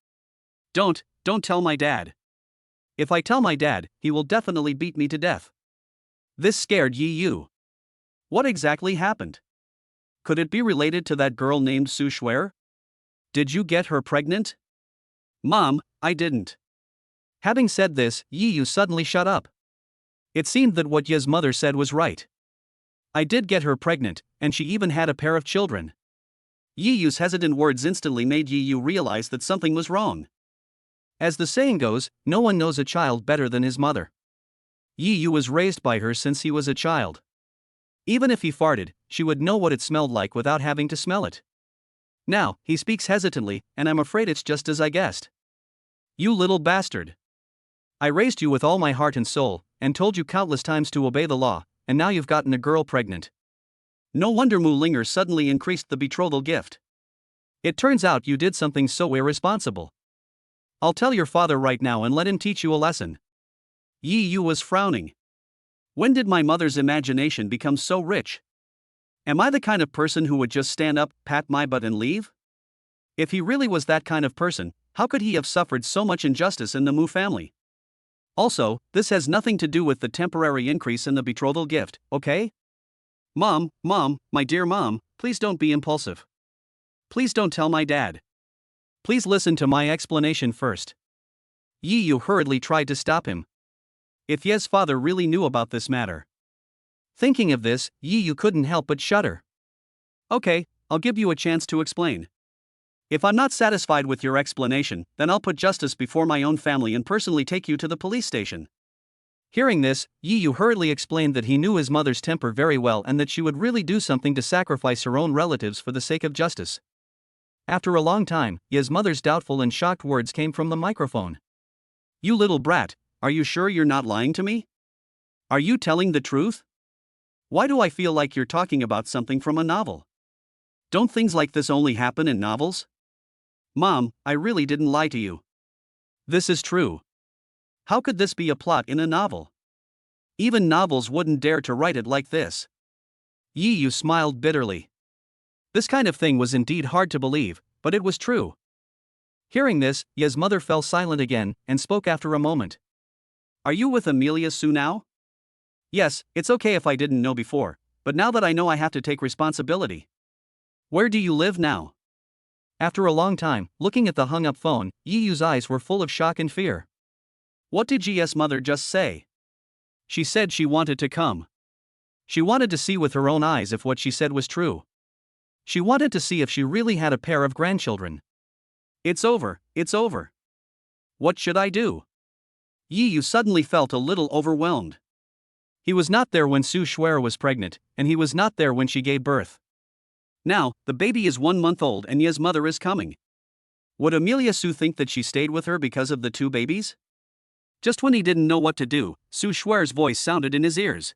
Don't tell my dad. If I tell my dad, he will definitely beat me to death. This scared Yi Yu. What exactly happened? Could it be related to that girl named Su Shuer? Did you get her pregnant? Mom, I didn't. Having said this, Yi Yu suddenly shut up. It seemed that what Ye's mother said was right. I did get her pregnant, and she even had a pair of children. Yi Yu's hesitant words instantly made Yi Yu realize that something was wrong. As the saying goes, no one knows a child better than his mother. Yi Yu was raised by her since he was a child. Even if he farted, she would know what it smelled like without having to smell it. Now, he speaks hesitantly, and I'm afraid it's just as I guessed. You little bastard. I raised you with all my heart and soul, and told you countless times to obey the law, and now you've gotten a girl pregnant. No wonder Mu Linger suddenly increased the betrothal gift. It turns out you did something so irresponsible. I'll tell your father right now and let him teach you a lesson. Yi Yu was frowning. When did my mother's imagination become so rich? Am I the kind of person who would just stand up, pat my butt and leave? If he really was that kind of person, how could he have suffered so much injustice in the Mu family? Also, this has nothing to do with the temporary increase in the betrothal gift, okay? Mom, my dear mom, please don't be impulsive. Please don't tell my dad. Please listen to my explanation first. Yi Yu hurriedly tried to stop him. If Ye's father really knew about this matter. Thinking of this, Yi Yu couldn't help but shudder. Okay, I'll give you a chance to explain. If I'm not satisfied with your explanation, then I'll put justice before my own family and personally take you to the police station. Hearing this, Yi Yu hurriedly explained that he knew his mother's temper very well and that she would really do something to sacrifice her own relatives for the sake of justice. After a long time, Ye's mother's doubtful and shocked words came from the microphone. You little brat, are you sure you're not lying to me? Are you telling the truth? Why do I feel like you're talking about something from a novel? Don't things like this only happen in novels? Mom, I really didn't lie to you. This is true. How could this be a plot in a novel? Even novels wouldn't dare to write it like this. Yi Yu smiled bitterly. This kind of thing was indeed hard to believe, but it was true. Hearing this, Ye's mother fell silent again and spoke after a moment. Are you with Amelia Sue now? Yes, it's okay if I didn't know before, but now that I know I have to take responsibility. Where do you live now? After a long time, looking at the hung-up phone, Yi Yu's eyes were full of shock and fear. What did Ye's mother just say? She said she wanted to come. She wanted to see with her own eyes if what she said was true. She wanted to see if she really had a pair of grandchildren. It's over, it's over. What should I do? Yi Yu suddenly felt a little overwhelmed. He was not there when Su Shuer was pregnant, and he was not there when she gave birth. Now, the baby is 1 month old and Ye's mother is coming. Would Amelia Sue think that she stayed with her because of the 2 babies? Just when he didn't know what to do, Su Shuer's voice sounded in his ears.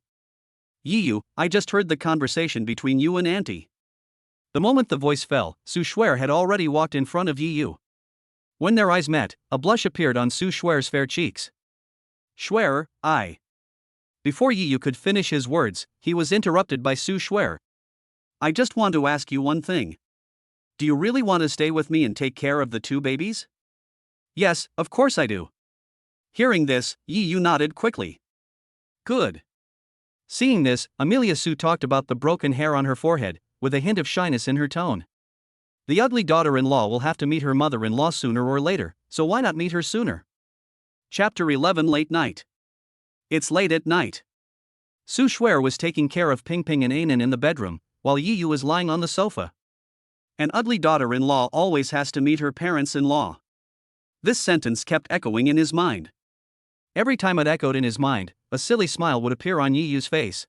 Yi Yu, I just heard the conversation between you and Auntie. The moment the voice fell, Su Shuer had already walked in front of Yi Yu. When their eyes met, a blush appeared on Su Shuer's fair cheeks. Shuer, I. Before Yi Yu could finish his words, he was interrupted by Su Shuer. I just want to ask you one thing. Do you really want to stay with me and take care of the 2 babies? Yes, of course I do. Hearing this, Yi Yu nodded quickly. Good. Seeing this, Amelia Sue talked about the broken hair on her forehead, with a hint of shyness in her tone. The ugly daughter-in-law will have to meet her mother-in-law sooner or later, so why not meet her sooner? Chapter 11 Late Night. It's late at night. Su Shuer was taking care of Ping Ping and Anan in the bedroom, while Yi Yu was lying on the sofa. An ugly daughter-in-law always has to meet her parents-in-law. This sentence kept echoing in his mind. Every time it echoed in his mind, a silly smile would appear on Yi Yu's face.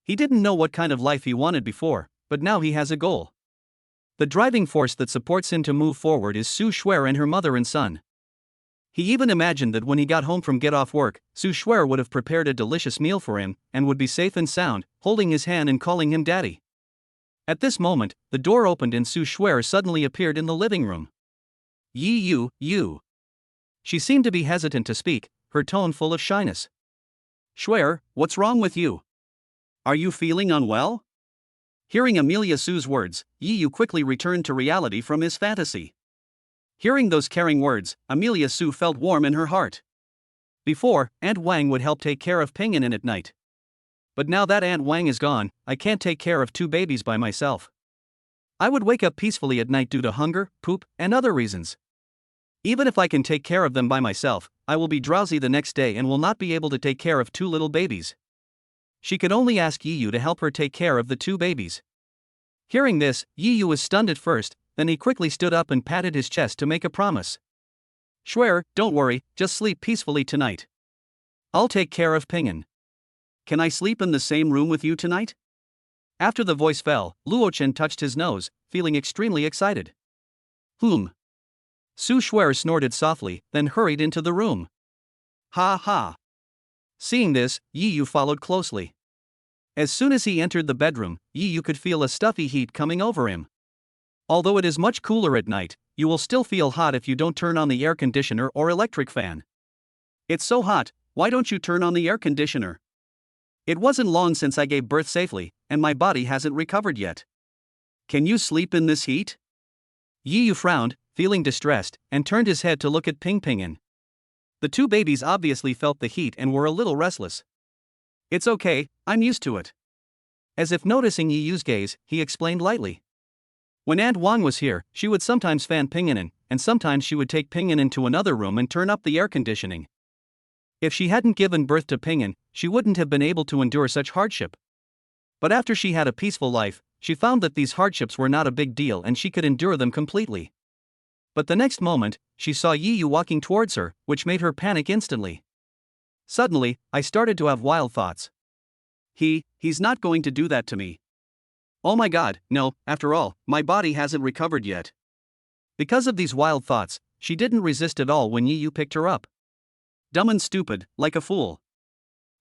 He didn't know what kind of life he wanted before, but now he has a goal. The driving force that supports him to move forward is Su Shuer and her mother and son. He even imagined that when he got home from get off work, Su Shuer would have prepared a delicious meal for him, and would be safe and sound, holding his hand and calling him daddy. At this moment, the door opened and Su Shuer suddenly appeared in the living room. Yi Yu, you. She seemed to be hesitant to speak, her tone full of shyness. Shuer, what's wrong with you? Are you feeling unwell? Hearing Amelia Sue's words, Yi Yu quickly returned to reality from his fantasy. Hearing those caring words, Amelia Sue felt warm in her heart. Before, Aunt Wang would help take care of Ping An at night. But now that Aunt Wang is gone, I can't take care of 2 babies by myself. I would wake up peacefully at night due to hunger, poop, and other reasons. Even if I can take care of them by myself, I will be drowsy the next day and will not be able to take care of 2 little babies. She could only ask Yi Yu to help her take care of the 2 babies. Hearing this, Yi Yu was stunned at first, then he quickly stood up and patted his chest to make a promise. Shuer, don't worry, just sleep peacefully tonight. I'll take care of Ping An. Can I sleep in the same room with you tonight? After the voice fell, Luo Chen touched his nose, feeling extremely excited. Su Shuer snorted softly, then hurried into the room. Ha ha. Seeing this, Yi Yu followed closely. As soon as he entered the bedroom, Yi Yu could feel a stuffy heat coming over him. Although it is much cooler at night, you will still feel hot if you don't turn on the air conditioner or electric fan. It's so hot, why don't you turn on the air conditioner? It wasn't long since I gave birth safely, and my body hasn't recovered yet. Can you sleep in this heat? Yi Yu frowned, feeling distressed, and turned his head to look at Ping Ping. The 2 babies obviously felt the heat and were a little restless. It's okay, I'm used to it. As if noticing Yi Yu's gaze, he explained lightly. When Aunt Wang was here, she would sometimes fan Ping An, and sometimes she would take Ping An into another room and turn up the air conditioning. If she hadn't given birth to Ping An, she wouldn't have been able to endure such hardship. But after she had a peaceful life, she found that these hardships were not a big deal and she could endure them completely. But the next moment, she saw Yi Yu walking towards her, which made her panic instantly. Suddenly, I started to have wild thoughts. He's not going to do that to me. Oh my god, no, after all, my body hasn't recovered yet. Because of these wild thoughts, she didn't resist at all when Yi Yu picked her up. Dumb and stupid, like a fool.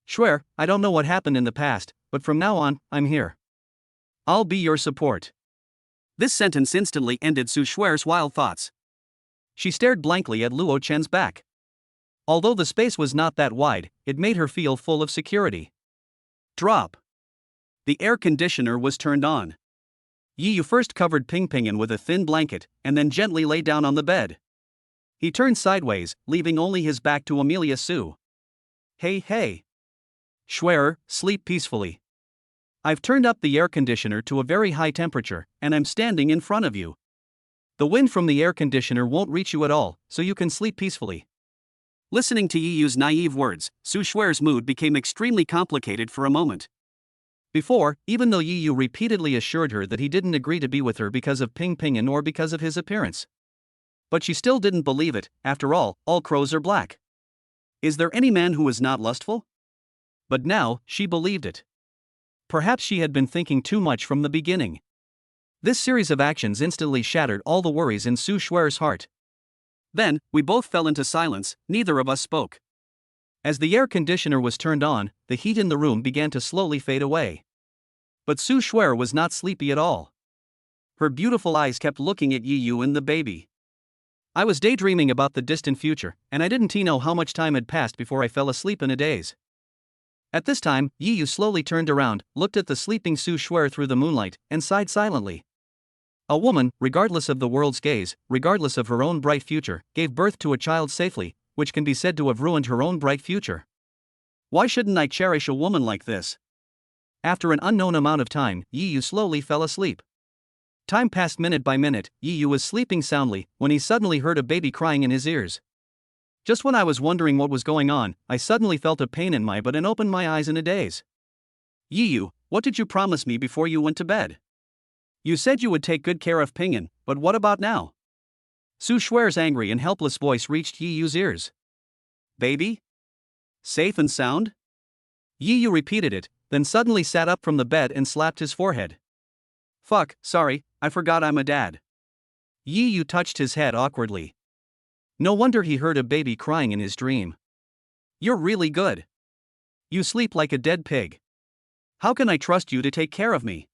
Swear, I don't know what happened in the past, but from now on, I'm here. I'll be your support. This sentence instantly ended Su Shuer's wild thoughts. She stared blankly at Luo Chen's back. Although the space was not that wide, it made her feel full of security. Drop. The air conditioner was turned on. Yi Yu first covered Ping Ping in with a thin blanket, and then gently lay down on the bed. He turned sideways, leaving only his back to Amelia Su. Hey. Shuer, sleep peacefully. I've turned up the air conditioner to a very high temperature, and I'm standing in front of you. The wind from the air conditioner won't reach you at all, so you can sleep peacefully. Listening to Yi Yu's naive words, Su Shuer's mood became extremely complicated for a moment. Before, even though Yi Yu repeatedly assured her that he didn't agree to be with her because of Ping Ping and or because of his appearance. But she still didn't believe it. After all crows are black. Is there any man who is not lustful? But now, she believed it. Perhaps she had been thinking too much from the beginning. This series of actions instantly shattered all the worries in Su Shuer's heart. Then, we both fell into silence, neither of us spoke. As the air conditioner was turned on, the heat in the room began to slowly fade away. But Su Shuer was not sleepy at all. Her beautiful eyes kept looking at Yi Yu and the baby. I was daydreaming about the distant future, and I didn't know how much time had passed before I fell asleep in a daze. At this time, Yi Yu slowly turned around, looked at the sleeping Su Shuer through the moonlight, and sighed silently. A woman, regardless of the world's gaze, regardless of her own bright future, gave birth to a child safely, which can be said to have ruined her own bright future. Why shouldn't I cherish a woman like this? After an unknown amount of time, Yi Yu slowly fell asleep. Time passed minute by minute. Yi Yu was sleeping soundly when he suddenly heard a baby crying in his ears. Just when I was wondering what was going on, I suddenly felt a pain in my butt and opened my eyes in a daze. Yi Yu, what did you promise me before you went to bed? You said you would take good care of Ping'an, but what about now? Su Shuer's angry and helpless voice reached Yi Yu's ears. Baby? Safe and sound? Yi Yu repeated it, then suddenly sat up from the bed and slapped his forehead. Fuck, sorry, I forgot I'm a dad. Yi Yu touched his head awkwardly. No wonder he heard a baby crying in his dream. You're really good. You sleep like a dead pig. How can I trust you to take care of me?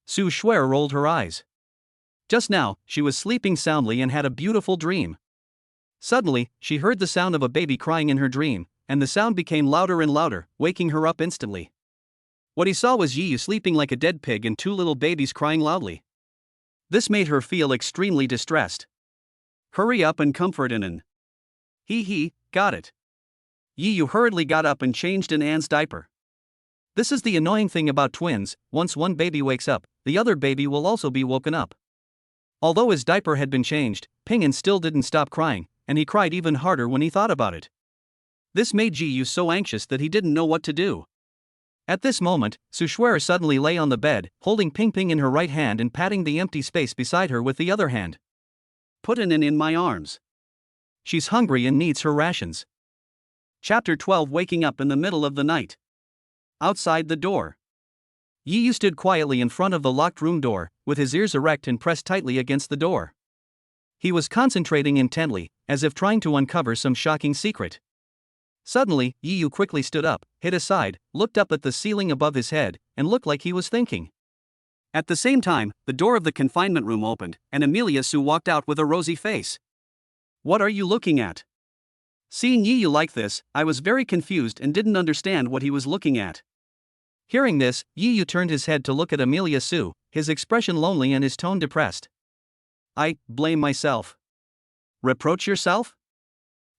Su Shuer rolled her eyes. Just now, she was sleeping soundly and had a beautiful dream. Suddenly, she heard the sound of a baby crying in her dream, and the sound became louder and louder, waking her up instantly. What he saw was Yi Yu sleeping like a dead pig and two little babies crying loudly. This made her feel extremely distressed. Hurry up and comfort Anan. Got it. Yi Yu hurriedly got up and changed in Anne's diaper. This is the annoying thing about twins: once one baby wakes up, the other baby will also be woken up. Although his diaper had been changed, Ping'an still didn't stop crying, and he cried even harder when he thought about it. This made Yi Yu so anxious that he didn't know what to do. At this moment, Su Shuer suddenly lay on the bed, holding Ping Ping in her right hand and patting the empty space beside her with the other hand. Put Anan in my arms. She's hungry and needs her rations. Chapter 12. Waking up in the middle of the night. Outside the door. Yi Yu stood quietly in front of the locked room door, with his ears erect and pressed tightly against the door. He was concentrating intently, as if trying to uncover some shocking secret. Suddenly, Yi Yu quickly stood up, hid aside, looked up at the ceiling above his head, and looked like he was thinking. At the same time, the door of the confinement room opened, and Amelia Su walked out with a rosy face. What are you looking at? Seeing Yi Yu like this, I was very confused and didn't understand what he was looking at. Hearing this, Yi Yu turned his head to look at Amelia Su, his expression lonely and his tone depressed. I blame myself. Reproach yourself?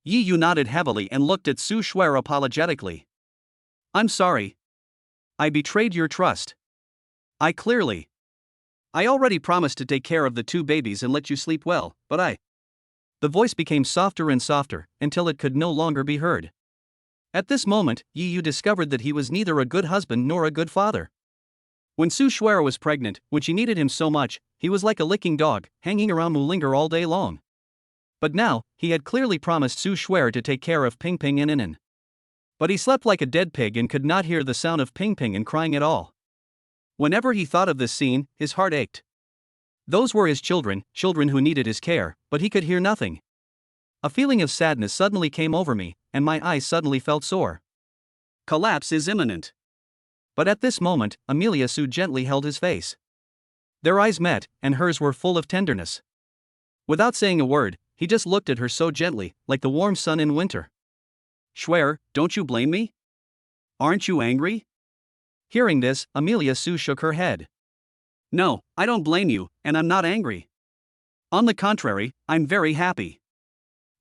Yi Yu nodded heavily and looked at Su Shuer apologetically. I'm sorry. I betrayed your trust. I already promised to take care of the two babies and let you sleep well, but The voice became softer and softer, until it could no longer be heard. At this moment, Yi Yu discovered that he was neither a good husband nor a good father. When Su Shuer was pregnant, when she needed him so much, he was like a licking dog, hanging around Mulinger all day long. But now, he had clearly promised Su Shuer to take care of Ping Ping and Inan. But he slept like a dead pig and could not hear the sound of Ping Ping and crying at all. Whenever he thought of this scene, his heart ached. Those were his children, children who needed his care, but he could hear nothing. A feeling of sadness suddenly came over me, and my eyes suddenly felt sore. Collapse is imminent. But at this moment, Amelia Su gently held his face. Their eyes met, and hers were full of tenderness. Without saying a word, he just looked at her so gently, like the warm sun in winter. Shuer, don't you blame me? Aren't you angry? Hearing this, Amelia Su shook her head. No, I don't blame you, and I'm not angry. On the contrary, I'm very happy.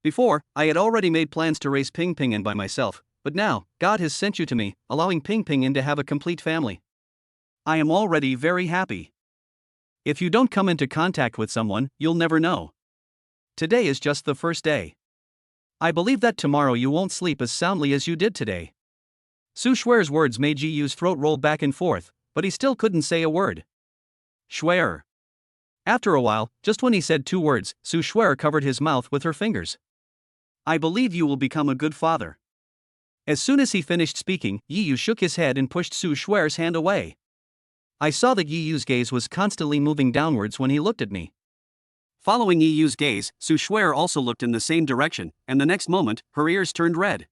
Before, I had already made plans to raise Ping Ping in by myself, but now, God has sent you to me, allowing Ping Ping in to have a complete family. I am already very happy. If you don't come into contact with someone, you'll never know. Today is just the first day. I believe that tomorrow you won't sleep as soundly as you did today. Su Shuer's words made Yi Yu's throat roll back and forth, but he still couldn't say a word. Shuer. After a while, just when he said 2 words, Su Shuer covered his mouth with her fingers. I believe you will become a good father. As soon as he finished speaking, Yi Yu shook his head and pushed Su Shuer's hand away. I saw that Yi Yu's gaze was constantly moving downwards when he looked at me. Following Yi Yu's gaze, Su Shuer also looked in the same direction, and the next moment, her ears turned red.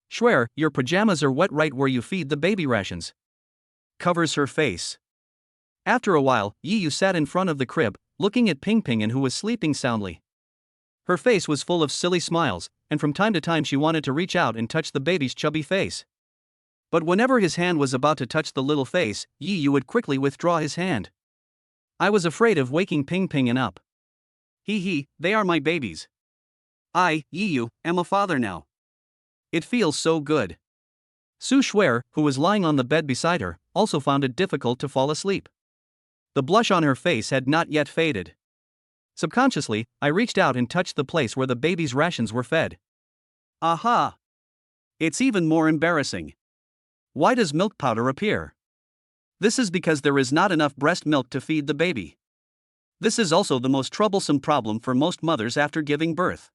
Shuer, your pajamas are wet right where you feed the baby rations. Covers her face. After a while, Yi Yu sat in front of the crib, looking at Ping Ping and who was sleeping soundly. Her face was full of silly smiles, and from time to time she wanted to reach out and touch the baby's chubby face. But whenever his hand was about to touch the little face, Yi Yu would quickly withdraw his hand. I was afraid of waking Ping Ping and up. They are my babies. I, Yi Yu, am a father now. It feels so good. Su Shuer, who was lying on the bed beside her, also found it difficult to fall asleep. The blush on her face had not yet faded. Subconsciously, I reached out and touched the place where the baby's rations were fed. Aha! It's even more embarrassing. Why does milk powder appear? This is because there is not enough breast milk to feed the baby. This is also the most troublesome problem for most mothers after giving birth.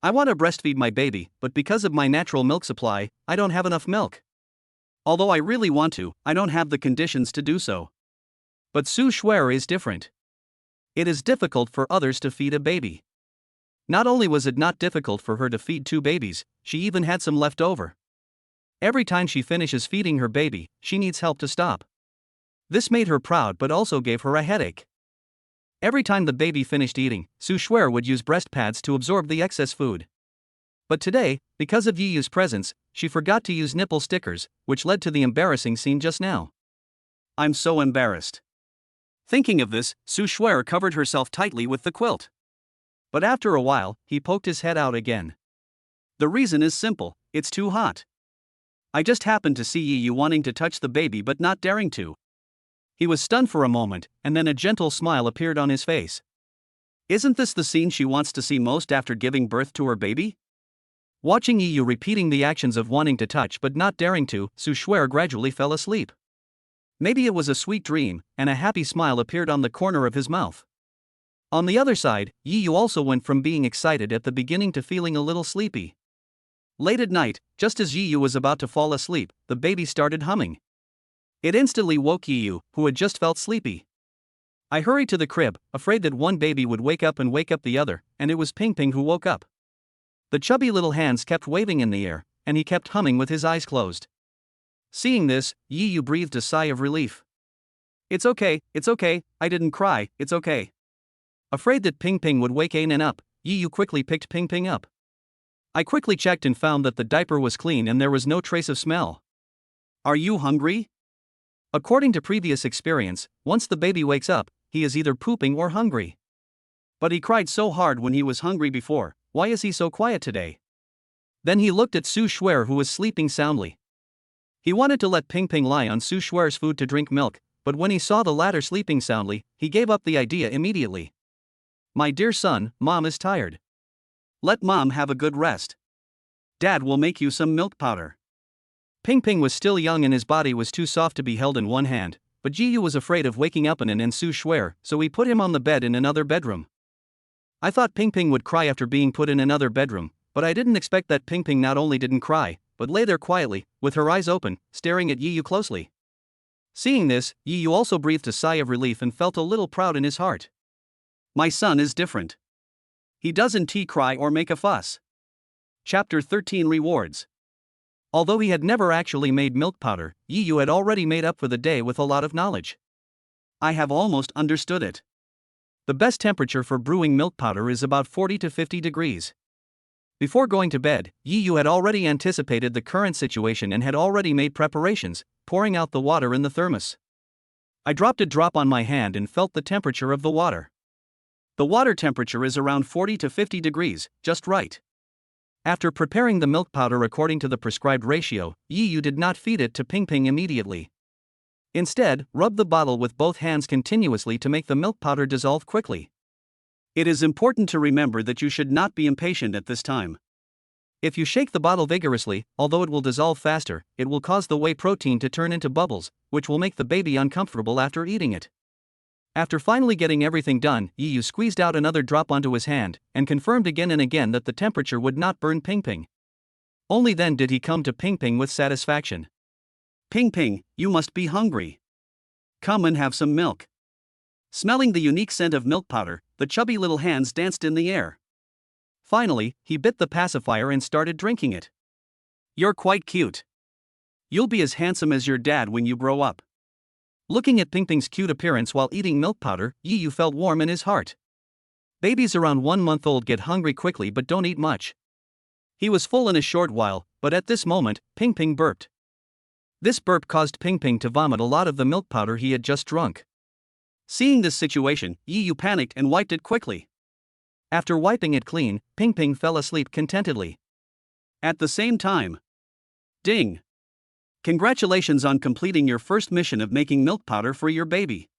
I want to breastfeed my baby, but because of my natural milk supply, I don't have enough milk. Although I really want to, I don't have the conditions to do so. But Su Shuer is different. It is difficult for others to feed a baby. Not only was it not difficult for her to feed 2 babies, she even had some left over. Every time she finishes feeding her baby, she needs help to stop. This made her proud but also gave her a headache. Every time the baby finished eating, Su Shuer would use breast pads to absorb the excess food. But today, because of Yi Yu's presence, she forgot to use nipple stickers, which led to the embarrassing scene just now. I'm so embarrassed. Thinking of this, Su Shuer covered herself tightly with the quilt. But after a while, he poked his head out again. The reason is simple, it's too hot. I just happened to see Yi Yu wanting to touch the baby but not daring to. He was stunned for a moment, and then a gentle smile appeared on his face. Isn't this the scene she wants to see most after giving birth to her baby? Watching Yi Yu repeating the actions of wanting to touch but not daring to, Su Shuer gradually fell asleep. Maybe it was a sweet dream, and a happy smile appeared on the corner of his mouth. On the other side, Yi Yu also went from being excited at the beginning to feeling a little sleepy. Late at night, just as Yi Yu was about to fall asleep, the baby started humming. It instantly woke Yi Yu, who had just felt sleepy. I hurried to the crib, afraid that one baby would wake up and wake up the other, and it was Ping Ping who woke up. The chubby little hands kept waving in the air, and he kept humming with his eyes closed. Seeing this, Yi Yu breathed a sigh of relief. It's okay, I didn't cry, it's okay. Afraid that Ping Ping would wake Anan up, Yi Yu quickly picked Ping Ping up. I quickly checked and found that the diaper was clean and there was no trace of smell. Are you hungry? According to previous experience, once the baby wakes up, he is either pooping or hungry. But he cried so hard when he was hungry before, why is he so quiet today? Then he looked at Su Shuer who was sleeping soundly. He wanted to let Ping Ping lie on Su Shuer's food to drink milk, but when he saw the latter sleeping soundly, he gave up the idea immediately. My dear son, Mom is tired. Let Mom have a good rest. Dad will make you some milk powder. Ping Ping was still young and his body was too soft to be held in one hand, but Jiyu was afraid of waking up Anan and Su Shuer, so he put him on the bed in another bedroom. I thought Pingping would cry after being put in another bedroom, but I didn't expect that Pingping not only didn't cry, but lay there quietly, with her eyes open, staring at Yiyu closely. Seeing this, Yiyu also breathed a sigh of relief and felt a little proud in his heart. My son is different. He doesn't cry or make a fuss. Chapter 13 Rewards. Although he had never actually made milk powder, Yiyu had already made up for the day with a lot of knowledge. I have almost understood it. The best temperature for brewing milk powder is about 40 to 50 degrees. Before going to bed, Yiyu had already anticipated the current situation and had already made preparations, pouring out the water in the thermos. I dropped a drop on my hand and felt the temperature of the water. The water temperature is around 40 to 50 degrees, just right. After preparing the milk powder according to the prescribed ratio, Yiyu did not feed it to Pingping immediately. Instead, rub the bottle with both hands continuously to make the milk powder dissolve quickly. It is important to remember that you should not be impatient at this time. If you shake the bottle vigorously, although it will dissolve faster, it will cause the whey protein to turn into bubbles, which will make the baby uncomfortable after eating it. After finally getting everything done, Yiyu squeezed out another drop onto his hand, and confirmed again and again that the temperature would not burn Pingping. Only then did he come to Pingping with satisfaction. Pingping, you must be hungry. Come and have some milk. Smelling the unique scent of milk powder, the chubby little hands danced in the air. Finally, he bit the pacifier and started drinking it. You're quite cute. You'll be as handsome as your dad when you grow up. Looking at Pingping's cute appearance while eating milk powder, Yiyu felt warm in his heart. Babies around 1 month old get hungry quickly but don't eat much. He was full in a short while, but at this moment, Pingping burped. This burp caused Pingping to vomit a lot of the milk powder he had just drunk. Seeing this situation, Yiyu panicked and wiped it quickly. After wiping it clean, Pingping fell asleep contentedly. At the same time, ding! Congratulations on completing your first mission of making milk powder for your baby.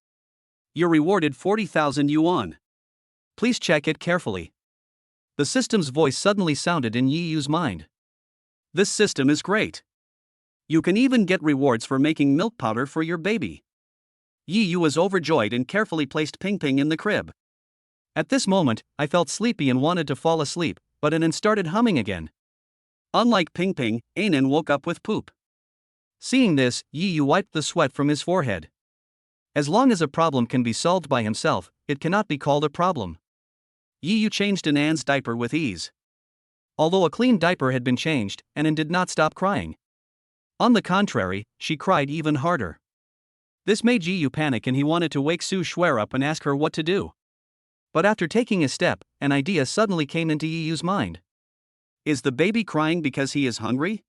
You're rewarded 40,000 yuan. Please check it carefully. The system's voice suddenly sounded in Yiyu's mind. This system is great. You can even get rewards for making milk powder for your baby. Yiyu was overjoyed and carefully placed Pingping in the crib. At this moment, I felt sleepy and wanted to fall asleep, but Anan started humming again. Unlike Pingping, Anan woke up with poop. Seeing this, Yiyu wiped the sweat from his forehead. As long as a problem can be solved by himself, it cannot be called a problem. Yiyu changed Anan's diaper with ease. Although a clean diaper had been changed, Anan did not stop crying. On the contrary, she cried even harder. This made Yiyu panic and he wanted to wake Su Shuer up and ask her what to do. But after taking a step, an idea suddenly came into Yiyu's mind. Is the baby crying because he is hungry?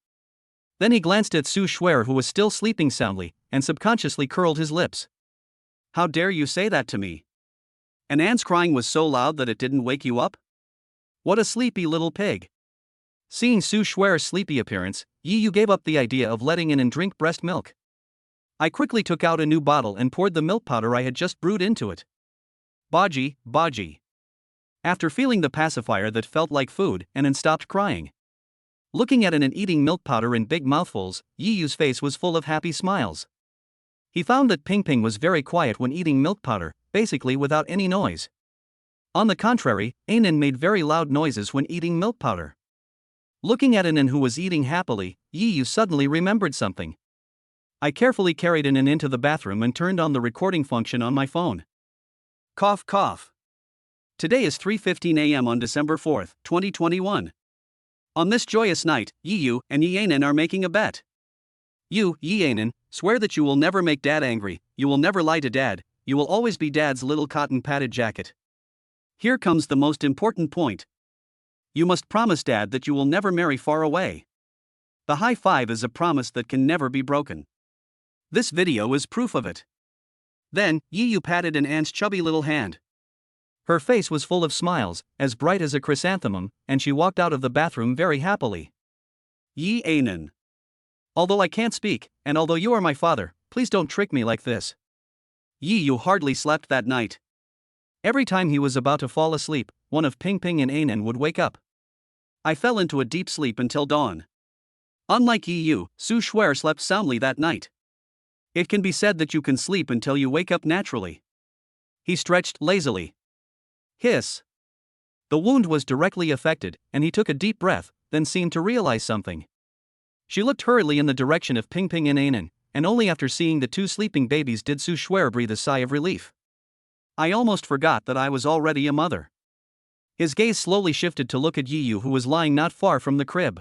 Then he glanced at Su Shuer, who was still sleeping soundly, and subconsciously curled his lips. How dare you say that to me? Anan's crying was so loud that it didn't wake you up? What a sleepy little pig. Seeing Su Shuer's sleepy appearance, Yiyu gave up the idea of letting Anan drink breast milk. I quickly took out a new bottle and poured the milk powder I had just brewed into it. Baji, Baji. After feeling the pacifier that felt like food, Anan stopped crying. Looking at Anan eating milk powder in big mouthfuls, Yiyu's face was full of happy smiles. He found that Pingping was very quiet when eating milk powder, basically without any noise. On the contrary, Anan made very loud noises when eating milk powder. Looking at Anan, who was eating happily, Yiyu suddenly remembered something. I carefully carried Anan into the bathroom and turned on the recording function on my phone. Cough cough. Today is 3:15 a.m. on December 4th, 2021. On this joyous night, Yiyu and Anan are making a bet. You, Anan, swear that you will never make Dad angry, you will never lie to Dad, you will always be Dad's little cotton padded jacket. Here comes the most important point. You must promise Dad that you will never marry far away. The high five is a promise that can never be broken. This video is proof of it. Then, Yiyu patted Anan's chubby little hand. Her face was full of smiles, as bright as a chrysanthemum, and she walked out of the bathroom very happily. Anan. Although I can't speak, and although you are my father, please don't trick me like this. Yiyu hardly slept that night. Every time he was about to fall asleep, one of Pingping and Anan would wake up. I fell into a deep sleep until dawn. Unlike Yiyu, Su Shuer slept soundly that night. It can be said that you can sleep until you wake up naturally. He stretched lazily. Hiss. The wound was directly affected, and he took a deep breath, then seemed to realize something. She looked hurriedly in the direction of Ping Ping and Anan, and only after seeing the two sleeping babies did Su Shuer breathe a sigh of relief. I almost forgot that I was already a mother. His gaze slowly shifted to look at Yiyu, who was lying not far from the crib.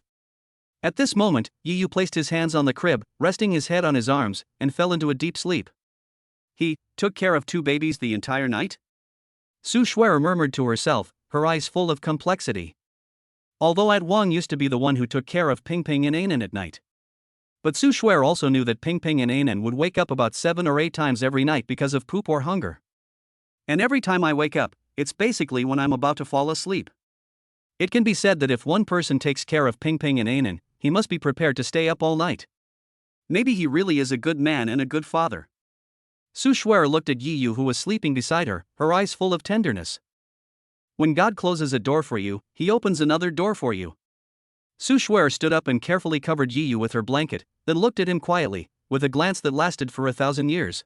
At this moment, Yiyu placed his hands on the crib, resting his head on his arms, and fell into a deep sleep. He took care of two babies the entire night? Su Shuer murmured to herself, her eyes full of complexity. Although At Wang used to be the one who took care of Ping Ping and Anan at night. But Su Shuer also knew that Ping Ping and Anan would wake up about 7 or 8 times every night because of poop or hunger. And every time I wake up, it's basically when I'm about to fall asleep. It can be said that if one person takes care of Ping Ping and Anan, he must be prepared to stay up all night. Maybe he really is a good man and a good father. Su Shuer looked at Yiyu, who was sleeping beside her, her eyes full of tenderness. When God closes a door for you, he opens another door for you. Su Shuer stood up and carefully covered Yiyu with her blanket, then looked at him quietly, with a glance that lasted for 1,000 years.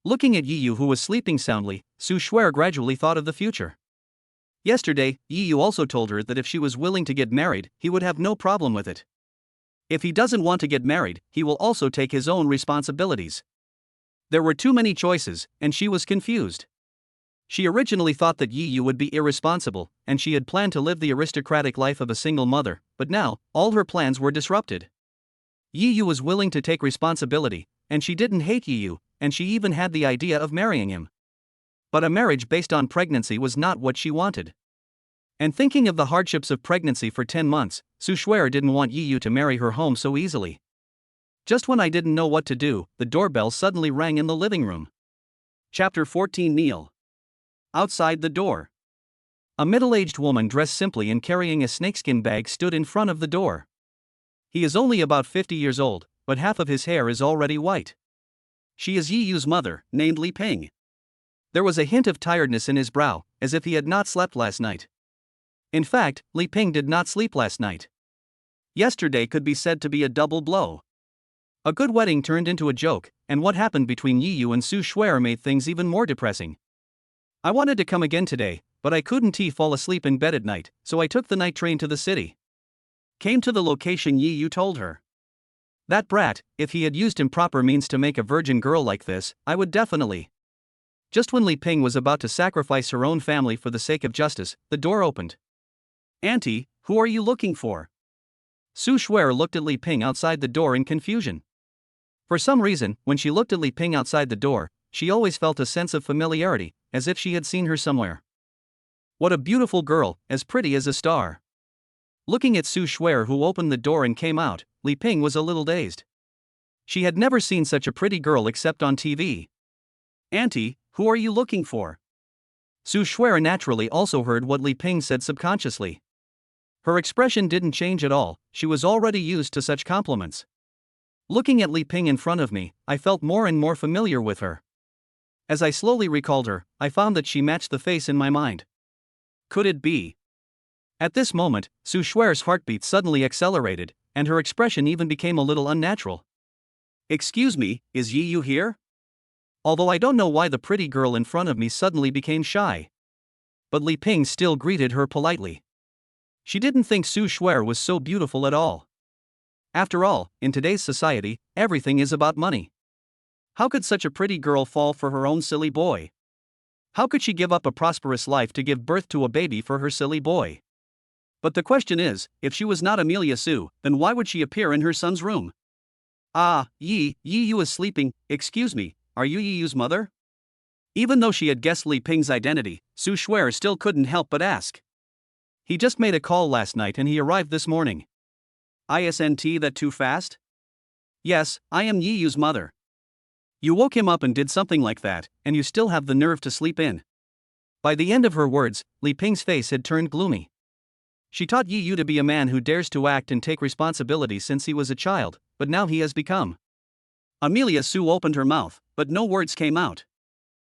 Looking at Yiyu, who was sleeping soundly, Su Shuer gradually thought of the future. Yesterday, Yiyu also told her that if she was willing to get married, he would have no problem with it. If he doesn't want to get married, he will also take his own responsibilities. There were too many choices, and she was confused. She originally thought that Yiyu would be irresponsible, and she had planned to live the aristocratic life of a single mother, but now, all her plans were disrupted. Yiyu was willing to take responsibility, and she didn't hate Yiyu, and she even had the idea of marrying him. But a marriage based on pregnancy was not what she wanted. And thinking of the hardships of pregnancy for 10 months, Su Shuer didn't want Yiyu to marry her home so easily. Just when I didn't know what to do, the doorbell suddenly rang in the living room. Chapter 14. Kneel. Outside the door. A middle-aged woman dressed simply and carrying a snakeskin bag stood in front of the door. He is only about 50 years old, but half of his hair is already white. She is Yiyu's mother, named Li Ping. There was a hint of tiredness in his brow, as if he had not slept last night. In fact, Li Ping did not sleep last night. Yesterday could be said to be a double blow. A good wedding turned into a joke, and what happened between Yiyu and Su Shuer made things even more depressing. I wanted to come again today, but I couldn't fall asleep in bed at night, so I took the night train to the city. Came to the location Yiyu told her. That brat, if he had used improper means to make a virgin girl like this, I would definitely. Just when Li Ping was about to sacrifice her own family for the sake of justice, the door opened. Auntie, who are you looking for? Su Shuer looked at Li Ping outside the door in confusion. For some reason, when she looked at Li Ping outside the door, she always felt a sense of familiarity, as if she had seen her somewhere. What a beautiful girl, as pretty as a star. Looking at Su Shuer, who opened the door and came out, Li Ping was a little dazed. She had never seen such a pretty girl except on TV. Auntie, who are you looking for? Su Shuer naturally also heard what Li Ping said subconsciously. Her expression didn't change at all, she was already used to such compliments. Looking at Li Ping in front of me, I felt more and more familiar with her. As I slowly recalled her, I found that she matched the face in my mind. Could it be? At this moment, Su Shuer's heartbeat suddenly accelerated, and her expression even became a little unnatural. Excuse me, is Yiyu here? Although I don't know why the pretty girl in front of me suddenly became shy. But Li Ping still greeted her politely. She didn't think Su Shuer was so beautiful at all. After all, in today's society, everything is about money. How could such a pretty girl fall for her own silly boy? How could she give up a prosperous life to give birth to a baby for her silly boy? But the question is, if she was not Amelia Su, then why would she appear in her son's room? Ah, Yiyu is sleeping, excuse me, are you Yiyu's mother? Even though she had guessed Li Ping's identity, Su Shuer still couldn't help but ask. He just made a call last night and he arrived this morning. Isn't that too fast? Yes, I am Yiyu's mother. You woke him up and did something like that, and you still have the nerve to sleep in. By the end of her words, Li Ping's face had turned gloomy. She taught Yiyu to be a man who dares to act and take responsibility since he was a child, but now he has become. Amelia Su opened her mouth, but no words came out.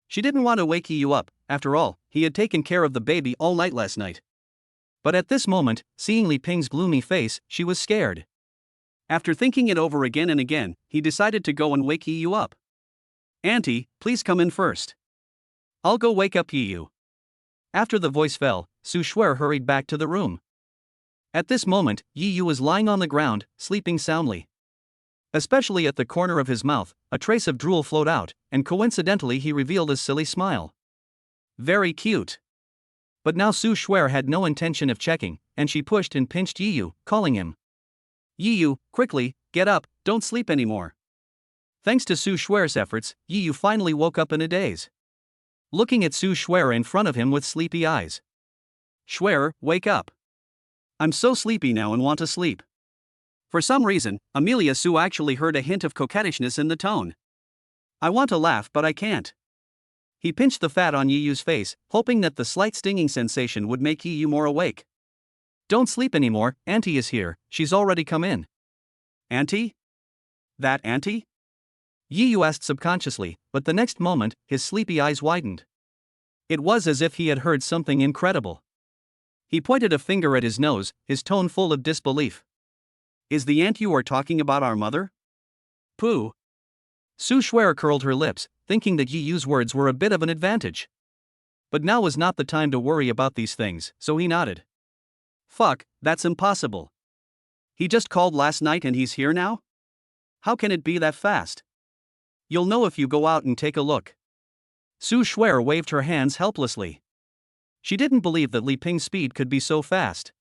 She didn't want to wake Yiyu up, after all, he had taken care of the baby all night last night. But at this moment, seeing Li Ping's gloomy face, she was scared. After thinking it over again and again, he decided to go and wake Yi up. "Auntie, please come in first. I'll go wake up Yi." After the voice fell, Su Shuer hurried back to the room. At this moment, Yi was lying on the ground, sleeping soundly. Especially at the corner of his mouth, a trace of drool flowed out, and coincidentally he revealed a silly smile. Very cute. But now Su Shuer had no intention of checking, and she pushed and pinched Yi, calling him. "Yi, quickly, get up, don't sleep anymore." Thanks to Su Shuer's efforts, Yi finally woke up in a daze. Looking at Su Shuer in front of him with sleepy eyes. "Shuer, wake up. I'm so sleepy now and want to sleep." For some reason, Amelia Su actually heard a hint of coquettishness in the tone. "I want to laugh but I can't." He pinched the fat on Yi's face, hoping that the slight stinging sensation would make Yi more awake. "Don't sleep anymore, Auntie is here, she's already come in." "Auntie? That Auntie?" Yi asked subconsciously, but the next moment, his sleepy eyes widened. It was as if he had heard something incredible. He pointed a finger at his nose, his tone full of disbelief. "Is the aunt you are talking about our mother?" "Pooh." Su Shuer curled her lips, thinking that Yi's words were a bit of an advantage. But now was not the time to worry about these things, so he nodded. "Fuck, that's impossible. He just called last night and he's here now? How can it be that fast?" "You'll know if you go out and take a look." Su Shuer waved her hands helplessly. She didn't believe that Li Ping's speed could be so fast.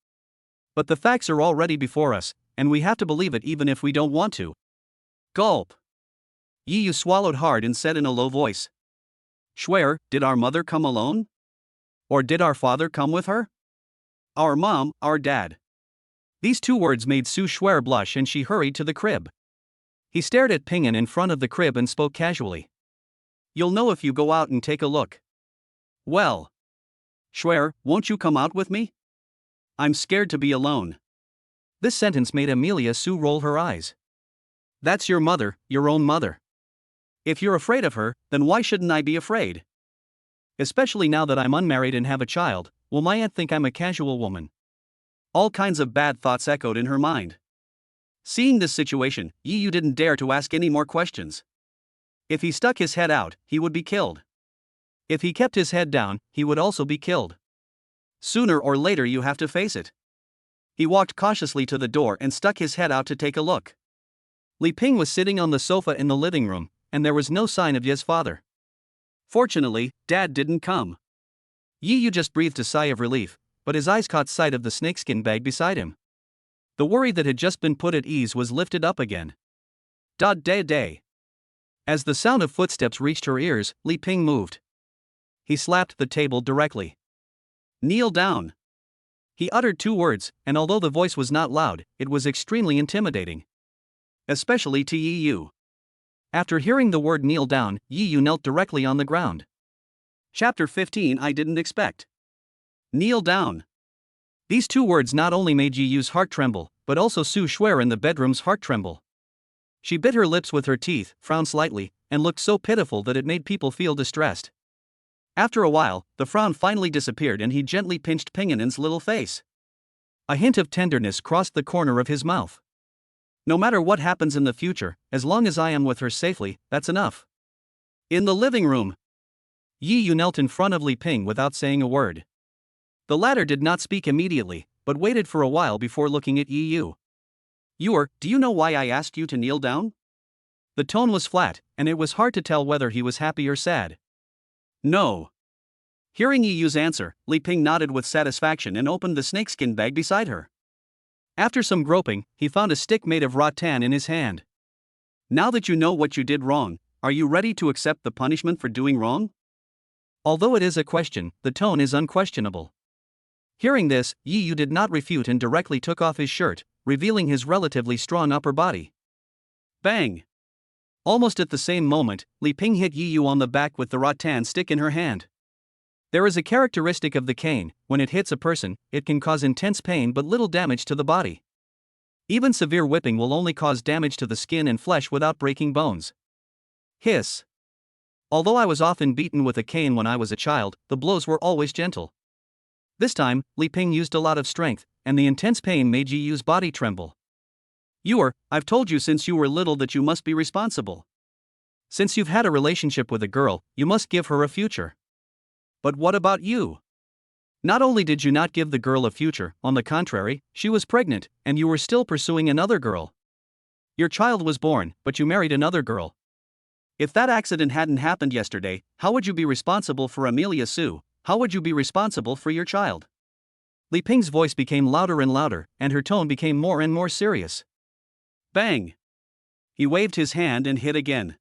But the facts are already before us, and we have to believe it even if we don't want to. Gulp. Yi swallowed hard and said in a low voice. "Shuer, did our mother come alone? Or did our father come with her? Our mom, our dad." These two words made Su Shuer blush and she hurried to the crib. He stared at Ping'an in front of the crib and spoke casually. "You'll know if you go out and take a look." "Well. Shuer, won't you come out with me? I'm scared to be alone." This sentence made Amelia Su roll her eyes. "That's your mother, your own mother. If you're afraid of her, then why shouldn't I be afraid? Especially now that I'm unmarried and have a child, will my aunt think I'm a casual woman?" All kinds of bad thoughts echoed in her mind. Seeing this situation, Yi didn't dare to ask any more questions. If he stuck his head out, he would be killed. If he kept his head down, he would also be killed. Sooner or later you have to face it. He walked cautiously to the door and stuck his head out to take a look. Li Ping was sitting on the sofa in the living room, and there was no sign of Ye's father. Fortunately, Dad didn't come. Yi just breathed a sigh of relief, but his eyes caught sight of the snakeskin bag beside him. The worry that had just been put at ease was lifted up again. Day. As the sound of footsteps reached her ears, Li Ping moved. He slapped the table directly. "Kneel down." He uttered two words, and although the voice was not loud, it was extremely intimidating. Especially to Yi. After hearing the word kneel down, Yi knelt directly on the ground. Chapter 15 I didn't expect. Kneel down. These two words not only made Yi's heart tremble, but also Su Shuer in the bedroom's heart tremble. She bit her lips with her teeth, frowned slightly, and looked so pitiful that it made people feel distressed. After a while, the frown finally disappeared and he gently pinched Ping'an's little face. A hint of tenderness crossed the corner of his mouth. "No matter what happens in the future, as long as I am with her safely, that's enough." In the living room, Yi knelt in front of Li Ping without saying a word. The latter did not speak immediately, but waited for a while before looking at Yi. Do you know why I asked you to kneel down?" The tone was flat, and it was hard to tell whether he was happy or sad. "No." Hearing Yi's answer, Li Ping nodded with satisfaction and opened the snakeskin bag beside her. After some groping, he found a stick made of rattan in his hand. "Now that you know what you did wrong, are you ready to accept the punishment for doing wrong?" Although it is a question, the tone is unquestionable. Hearing this, Yi did not refute and directly took off his shirt, revealing his relatively strong upper body. Bang! Almost at the same moment, Li Ping hit Yi on the back with the rattan stick in her hand. There is a characteristic of the cane: when it hits a person, it can cause intense pain but little damage to the body. Even severe whipping will only cause damage to the skin and flesh without breaking bones. Hiss. Although I was often beaten with a cane when I was a child, the blows were always gentle. This time, Li Ping used a lot of strength, and the intense pain made Yi's body tremble. I've told you since you were little that you must be responsible. Since you've had a relationship with a girl, you must give her a future. But what about you? Not only did you not give the girl a future, on the contrary, she was pregnant, and you were still pursuing another girl. Your child was born, but you married another girl. If that accident hadn't happened yesterday, how would you be responsible for Amelia Sue? How would you be responsible for your child? Li Ping's voice became louder and louder, and her tone became more and more serious. Bang! He waved his hand and hit again.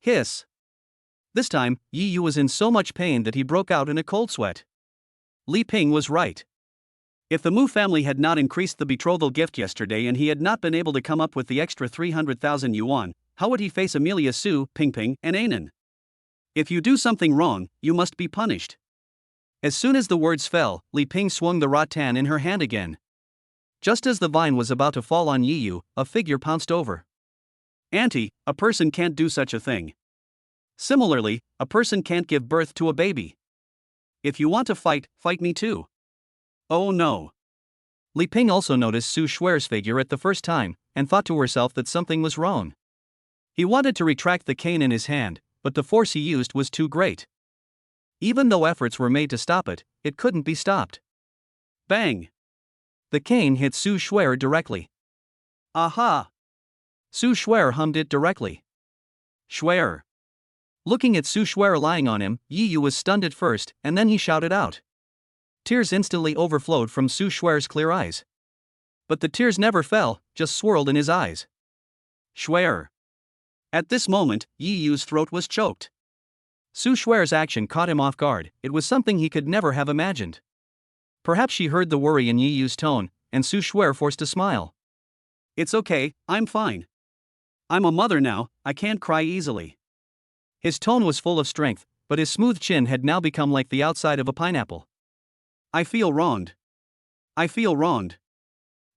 Hiss! This time, Yi Yu was in so much pain that he broke out in a cold sweat. Li Ping was right. If the Mu family had not increased the betrothal gift yesterday and he had not been able to come up with the extra 300,000 yuan, how would he face Amelia Sue, Ping, and Anan? If you do something wrong, you must be punished. As soon as the words fell, Li Ping swung the rattan in her hand again. Just as the vine was about to fall on Yi Yu, a figure pounced over. Auntie, a person can't do such a thing. Similarly, a person can't give birth to a baby. If you want to fight, fight me too. Oh no. Li Ping also noticed Su Shuer's figure at the first time, and thought to herself that something was wrong. He wanted to retract the cane in his hand, but the force he used was too great. Even though efforts were made to stop it, it couldn't be stopped. Bang! The cane hit Su Shuer directly. Aha! Su Shuer hummed it directly. Shuer! Looking at Su Shuer lying on him, Yi Yu was stunned at first, and then he shouted out. Tears instantly overflowed from Su Shuer's clear eyes. But the tears never fell, just swirled in his eyes. Shuer! At this moment, Yi Yu's throat was choked. Su Shuer's action caught him off guard. It was something he could never have imagined. Perhaps she heard the worry in Yi Yu's tone, and Su Shuer forced a smile. It's okay, I'm fine. I'm a mother now, I can't cry easily. His tone was full of strength, but his smooth chin had now become like the outside of a pineapple. I feel wronged. I feel wronged.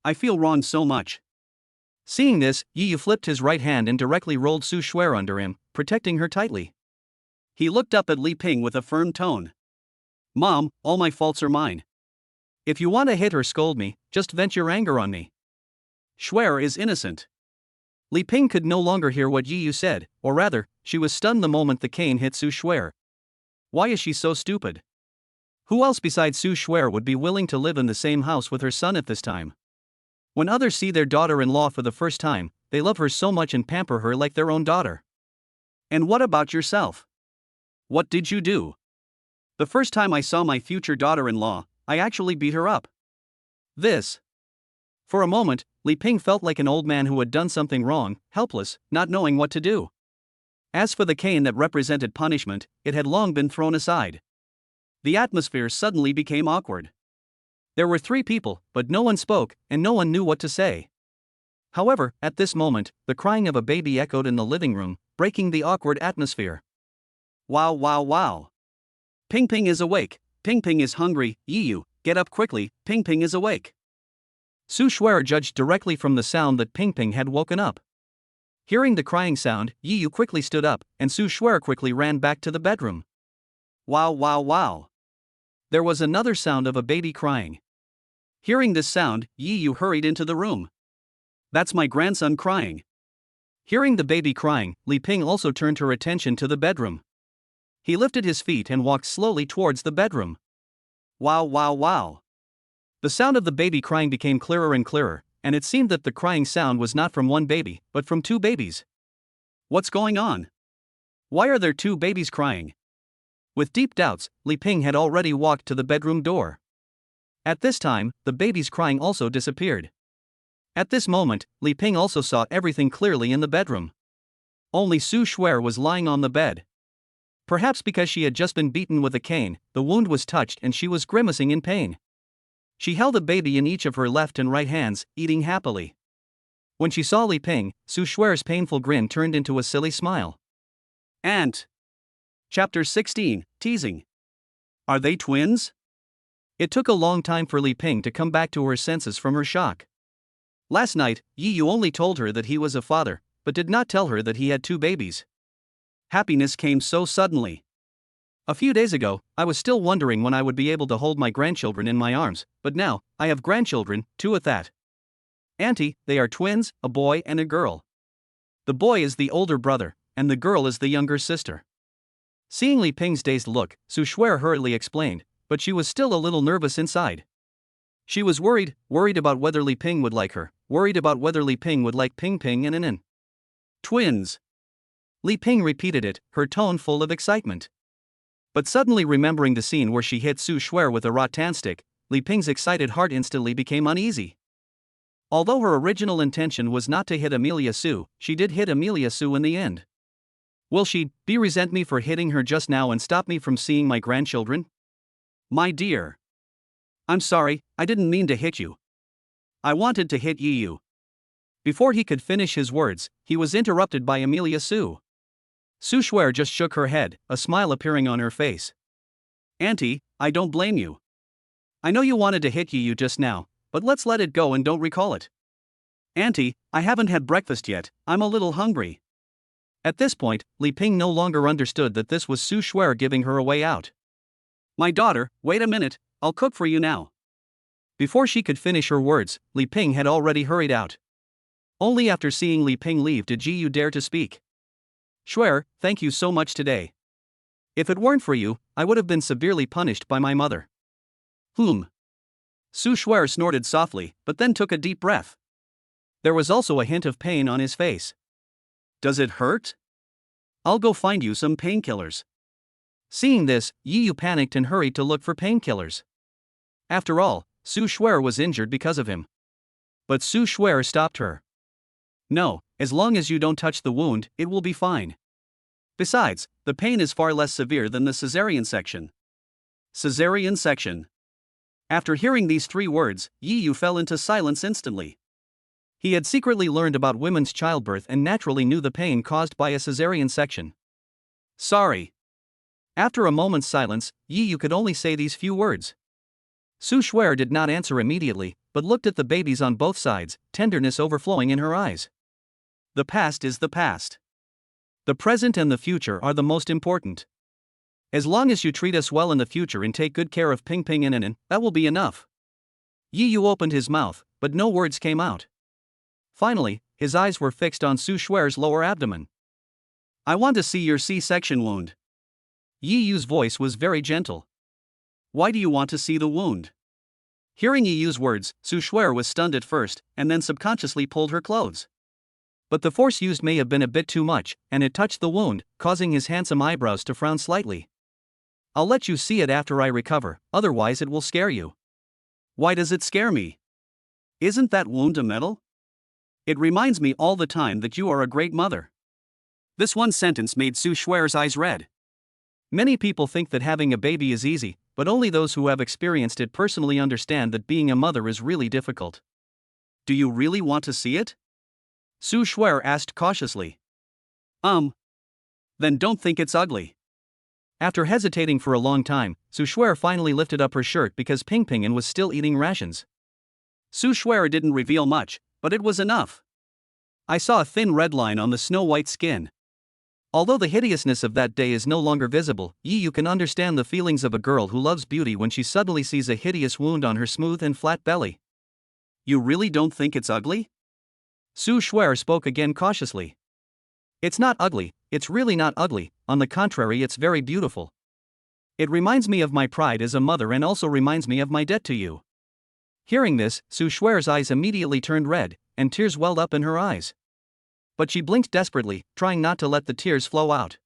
I feel wronged so much. Seeing this, Yi Yu flipped his right hand and directly rolled Su Shuer under him, protecting her tightly. He looked up at Li Ping with a firm tone. Mom, all my faults are mine. If you want to hit or scold me, just vent your anger on me. Shuer is innocent. Li Ping could no longer hear what Yi Yu said, or rather, she was stunned the moment the cane hit Su Shuer. Why is she so stupid? Who else besides Su Shuer would be willing to live in the same house with her son at this time? When others see their daughter-in-law for the first time, they love her so much and pamper her like their own daughter. And what about yourself? What did you do? The first time I saw my future daughter-in-law, I actually beat her up. This. For a moment, Li Ping felt like an old man who had done something wrong, helpless, not knowing what to do. As for the cane that represented punishment, it had long been thrown aside. The atmosphere suddenly became awkward. There were 3 people, but no one spoke, and no one knew what to say. However, at this moment, the crying of a baby echoed in the living room, breaking the awkward atmosphere. Wow, wow, wow. Ping is awake. Ping is hungry. Yi Yu, get up quickly, Ping is awake. Su Shuer judged directly from the sound that Ping had woken up. Hearing the crying sound, Yi Yu quickly stood up, and Su Shuer quickly ran back to the bedroom. Wow, wow, wow. There was another sound of a baby crying. Hearing this sound, Yi Yu hurried into the room. That's my grandson crying. Hearing the baby crying, Li Ping also turned her attention to the bedroom. He lifted his feet and walked slowly towards the bedroom. Wow, wow, wow. The sound of the baby crying became clearer and clearer, and it seemed that the crying sound was not from one baby, but from 2 babies. What's going on? Why are there 2 babies crying? With deep doubts, Li Ping had already walked to the bedroom door. At this time, the baby's crying also disappeared. At this moment, Li Ping also saw everything clearly in the bedroom. Only Su Shuer was lying on the bed. Perhaps because she had just been beaten with a cane, the wound was touched and she was grimacing in pain. She held a baby in each of her left and right hands, eating happily. When she saw Li Ping, Su Shuer's painful grin turned into a silly smile. Aunt. Chapter 16, Teasing. Are they twins? It took a long time for Li Ping to come back to her senses from her shock. Last night, Yi Yu only told her that he was a father, but did not tell her that he had 2 babies. Happiness came so suddenly. A few days ago, I was still wondering when I would be able to hold my grandchildren in my arms, but now, I have grandchildren, 2 at that. Auntie, they are twins, a boy and a girl. The boy is the older brother, and the girl is the younger sister. Seeing Li Ping's dazed look, Su Shuer hurriedly explained, but she was still a little nervous inside. She was worried about whether Li Ping would like her, worried about whether Li Ping would like Ping Ping and Inen. Twins. Li Ping repeated it, her tone full of excitement. But suddenly remembering the scene where she hit Su Shuer with a rattan stick, Li Ping's excited heart instantly became uneasy. Although her original intention was not to hit Amelia Su, she did hit Amelia Su in the end. Will she resent me for hitting her just now and stop me from seeing my grandchildren? My dear. I'm sorry, I didn't mean to hit you. I wanted to hit you. Before he could finish his words, he was interrupted by Amelia Su. Su Shuer just shook her head, a smile appearing on her face. Auntie, I don't blame you. I know you wanted to hit you just now, but let's let it go and don't recall it. Auntie, I haven't had breakfast yet, I'm a little hungry. At this point, Li Ping no longer understood that this was Su Shuer giving her a way out. My daughter, wait a minute, I'll cook for you now. Before she could finish her words, Li Ping had already hurried out. Only after seeing Li Ping leave did Ji Yu dare to speak. Shuer, thank you so much today. If it weren't for you, I would have been severely punished by my mother. Su Shuer snorted softly, but then took a deep breath. There was also a hint of pain on his face. Does it hurt? I'll go find you some painkillers. Seeing this, Yi Yu panicked and hurried to look for painkillers. After all, Su Shuer was injured because of him. But Su Shuer stopped her. No, as long as you don't touch the wound, it will be fine. Besides, the pain is far less severe than the cesarean section. Cesarean section. After hearing these 3 words, Yi Yu fell into silence instantly. He had secretly learned about women's childbirth and naturally knew the pain caused by a cesarean section. Sorry. After a moment's silence, Yi Yu could only say these few words. Su Shuer did not answer immediately, but looked at the babies on both sides, tenderness overflowing in her eyes. The past is the past. The present and the future are the most important. As long as you treat us well in the future and take good care of Ping Ping and Inen, that will be enough. Yi Yu opened his mouth, but no words came out. Finally, his eyes were fixed on Su Shuer's lower abdomen. I want to see your C-section wound. Yi Yu's voice was very gentle. Why do you want to see the wound? Hearing Yi Yu's words, Su Shuer was stunned at first, and then subconsciously pulled her clothes. But the force used may have been a bit too much, and it touched the wound, causing his handsome eyebrows to frown slightly. I'll let you see it after I recover, otherwise it will scare you. Why does it scare me? Isn't that wound a medal? It reminds me all the time that you are a great mother. This one sentence made Su Shuer's eyes red. Many people think that having a baby is easy, but only those who have experienced it personally understand that being a mother is really difficult. Do you really want to see it? Su Shuer asked cautiously. Then don't think it's ugly. After hesitating for a long time, Su Shuer finally lifted up her shirt because Ping Ping was still eating rations. Su Shuer didn't reveal much, but it was enough. I saw a thin red line on the snow-white skin. Although the hideousness of that day is no longer visible, Yi Yu can understand the feelings of a girl who loves beauty when she suddenly sees a hideous wound on her smooth and flat belly. You really don't think it's ugly? Su Shuer spoke again cautiously. It's not ugly, it's really not ugly, on the contrary it's very beautiful. It reminds me of my pride as a mother and also reminds me of my debt to you. Hearing this, Su Shuer's eyes immediately turned red, and tears welled up in her eyes. But she blinked desperately, trying not to let the tears flow out.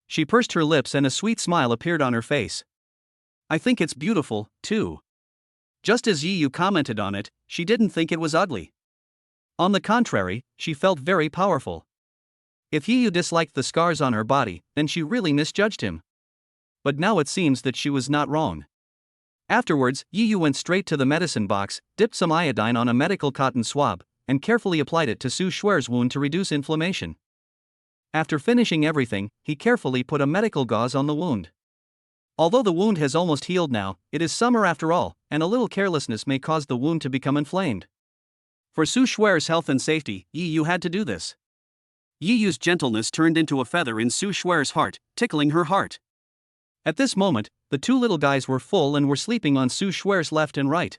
She pursed her lips and a sweet smile appeared on her face. I think it's beautiful, too. Just as Yi Yu commented on it, she didn't think it was ugly. On the contrary, she felt very powerful. If Yi Yu disliked the scars on her body, then she really misjudged him. But now it seems that she was not wrong. Afterwards, Yi Yu went straight to the medicine box, dipped some iodine on a medical cotton swab, and carefully applied it to Su Shuer's wound to reduce inflammation. After finishing everything, he carefully put a medical gauze on the wound. Although the wound has almost healed now, it is summer after all, and a little carelessness may cause the wound to become inflamed. For Su Shuer's health and safety, Yi Yu had to do this. Yi Yu's gentleness turned into a feather in Su Shuer's heart, tickling her heart. At this moment, the 2 little guys were full and were sleeping on Su Shuer's left and right.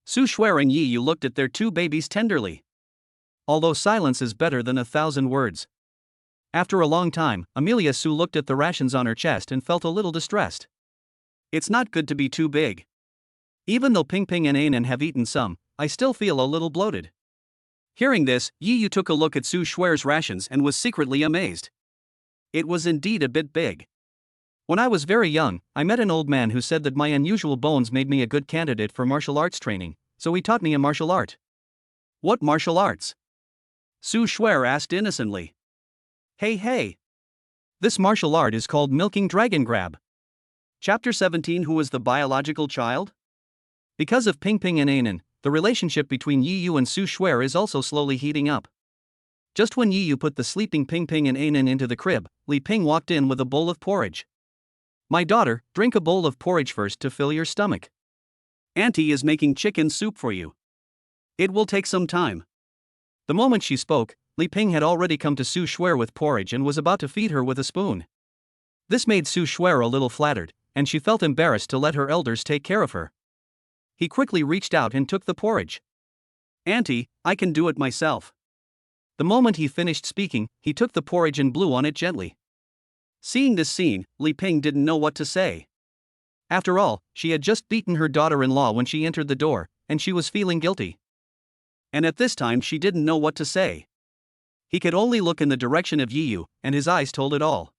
Su Shuai and Yi Yu looked at their two babies tenderly. Although silence is better than 1,000 words. After a long time, Amelia Su looked at the rations on her chest and felt a little distressed. It's not good to be too big. Even though Ping Ping and Anan have eaten some, I still feel a little bloated. Hearing this, Yi Yu took a look at Su Shuai's rations and was secretly amazed. It was indeed a bit big. When I was very young, I met an old man who said that my unusual bones made me a good candidate for martial arts training, so he taught me a martial art. What martial arts? Su Shuai asked innocently. Hey. This martial art is called milking dragon grab. Chapter 17. Who is the biological child? Because of Ping Ping and Anan, the relationship between Yi Yu and Su Shuai is also slowly heating up. Just when Yi Yu put the sleeping Ping Ping and Anan into the crib, Li Ping walked in with a bowl of porridge. My daughter, drink a bowl of porridge first to fill your stomach. Auntie is making chicken soup for you. It will take some time. The moment she spoke, Li Ping had already come to Su Shuai with porridge and was about to feed her with a spoon. This made Su Shuai a little flattered, and she felt embarrassed to let her elders take care of her. He quickly reached out and took the porridge. Auntie, I can do it myself. The moment he finished speaking, he took the porridge and blew on it gently. Seeing this scene, Li Ping didn't know what to say. After all, she had just beaten her daughter-in-law when she entered the door, and she was feeling guilty. And at this time she didn't know what to say. He could only look in the direction of Yi Yu, and his eyes told it all.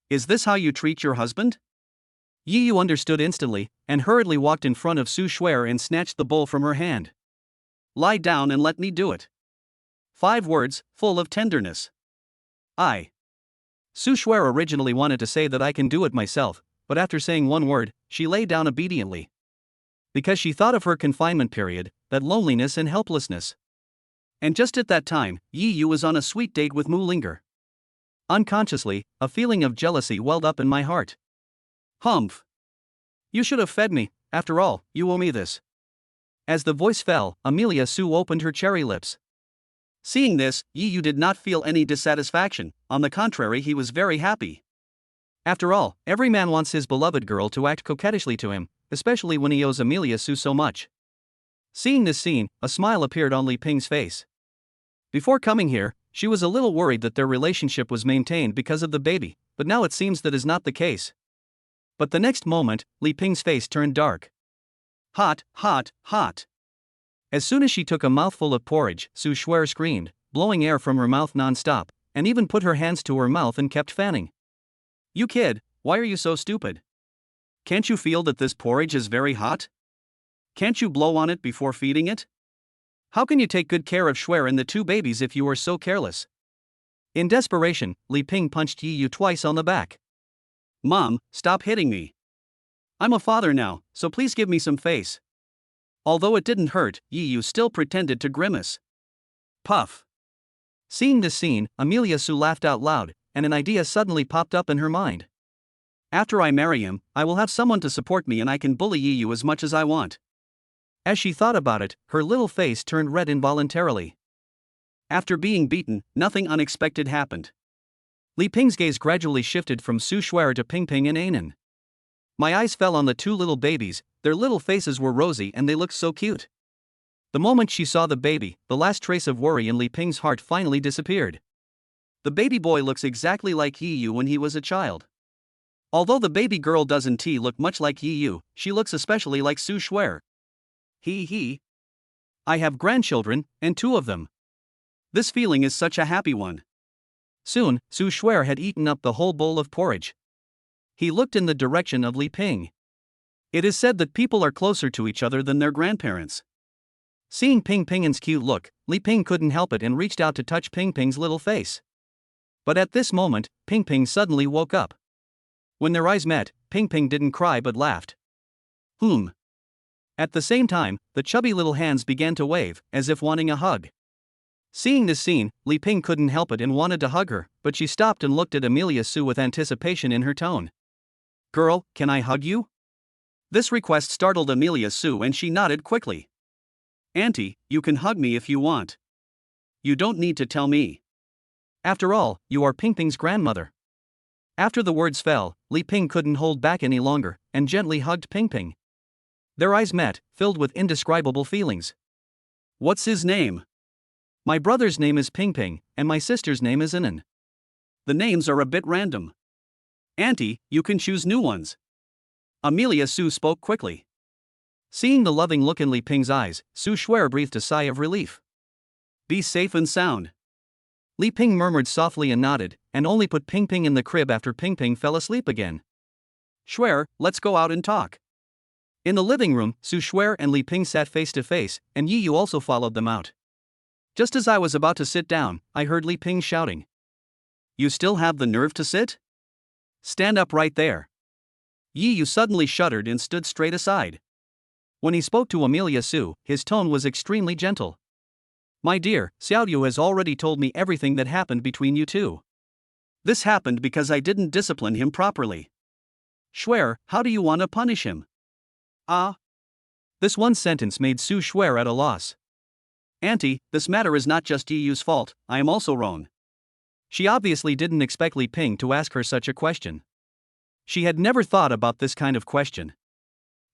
Is this how you treat your husband? Yi Yu understood instantly, and hurriedly walked in front of Su Shuai and snatched the bowl from her hand. Lie down and let me do it. 5 words, full of tenderness. Su Shuai originally wanted to say that I can do it myself, but after saying one word, she lay down obediently. Because she thought of her confinement period, that loneliness and helplessness. And just at that time, Yi Yu was on a sweet date with Mu Linger. Unconsciously, a feeling of jealousy welled up in my heart. Humph. You should have fed me, after all, you owe me this. As the voice fell, Amelia Su opened her cherry lips. Seeing this, Yi Yu did not feel any dissatisfaction, on the contrary he was very happy. After all, every man wants his beloved girl to act coquettishly to him, especially when he owes Amelia Su so much. Seeing this scene, a smile appeared on Li Ping's face. Before coming here, she was a little worried that their relationship was maintained because of the baby, but now it seems that is not the case. But the next moment, Li Ping's face turned dark. Hot. As soon as she took a mouthful of porridge, Su Shuai screamed, blowing air from her mouth non-stop, and even put her hands to her mouth and kept fanning. You kid, why are you so stupid? Can't you feel that this porridge is very hot? Can't you blow on it before feeding it? How can you take good care of Shuai and the two babies if you are so careless? In desperation, Li Ping punched Yi Yu twice on the back. Mom, stop hitting me. I'm a father now, so please give me some face. Although it didn't hurt, Yi Yu still pretended to grimace. Puff. Seeing this scene, Amelia Su laughed out loud, and an idea suddenly popped up in her mind. After I marry him, I will have someone to support me and I can bully Yi Yu as much as I want. As she thought about it, her little face turned red involuntarily. After being beaten, nothing unexpected happened. Li Ping's gaze gradually shifted from Su Shuai to Ping Ping and Anan. My eyes fell on the two little babies, their little faces were rosy and they looked so cute. The moment she saw the baby, the last trace of worry in Li Ping's heart finally disappeared. The baby boy looks exactly like Yi Yu when he was a child. Although the baby girl doesn't look much like Yi Yu, she looks especially like Su Shuai. I have grandchildren, and 2 of them. This feeling is such a happy one. Soon, Su Shuai had eaten up the whole bowl of porridge. He looked in the direction of Li Ping. It is said that people are closer to each other than their grandparents. Seeing Ping Ping's cute look, Li Ping couldn't help it and reached out to touch Ping Ping's little face. But at this moment, Ping Ping suddenly woke up. When their eyes met, Ping Ping didn't cry but laughed. At the same time, the chubby little hands began to wave, as if wanting a hug. Seeing this scene, Li Ping couldn't help it and wanted to hug her, but she stopped and looked at Amelia Su with anticipation in her tone. Girl, can I hug you? This request startled Amelia Su and she nodded quickly. Auntie, you can hug me if you want. You don't need to tell me. After all, you are Ping Ping's grandmother. After the words fell, Li Ping couldn't hold back any longer, and gently hugged Ping Ping. Their eyes met, filled with indescribable feelings. What's his name? My brother's name is Ping Ping, and my sister's name is Inan. The names are a bit random. Auntie, you can choose new ones. Amelia Sue spoke quickly. Seeing the loving look in Li Ping's eyes, Su Shuer breathed a sigh of relief. Be safe and sound. Li Ping murmured softly and nodded, and only put Ping Ping in the crib after Ping Ping fell asleep again. Shuer, let's go out and talk. In the living room, Su Shuer and Li Ping sat face to face, and Yi Yu also followed them out. Just as I was about to sit down, I heard Li Ping shouting. You still have the nerve to sit? Stand up right there. Yi Yu suddenly shuddered and stood straight aside. When he spoke to Amelia Sue, his tone was extremely gentle. My dear, Xiao Yu has already told me everything that happened between you two. This happened because I didn't discipline him properly. Shuer, how do you want to punish him? This one sentence made Su Shuer at a loss. Auntie, this matter is not just Yi Yu's fault, I am also wrong. She obviously didn't expect Li Ping to ask her such a question. She had never thought about this kind of question.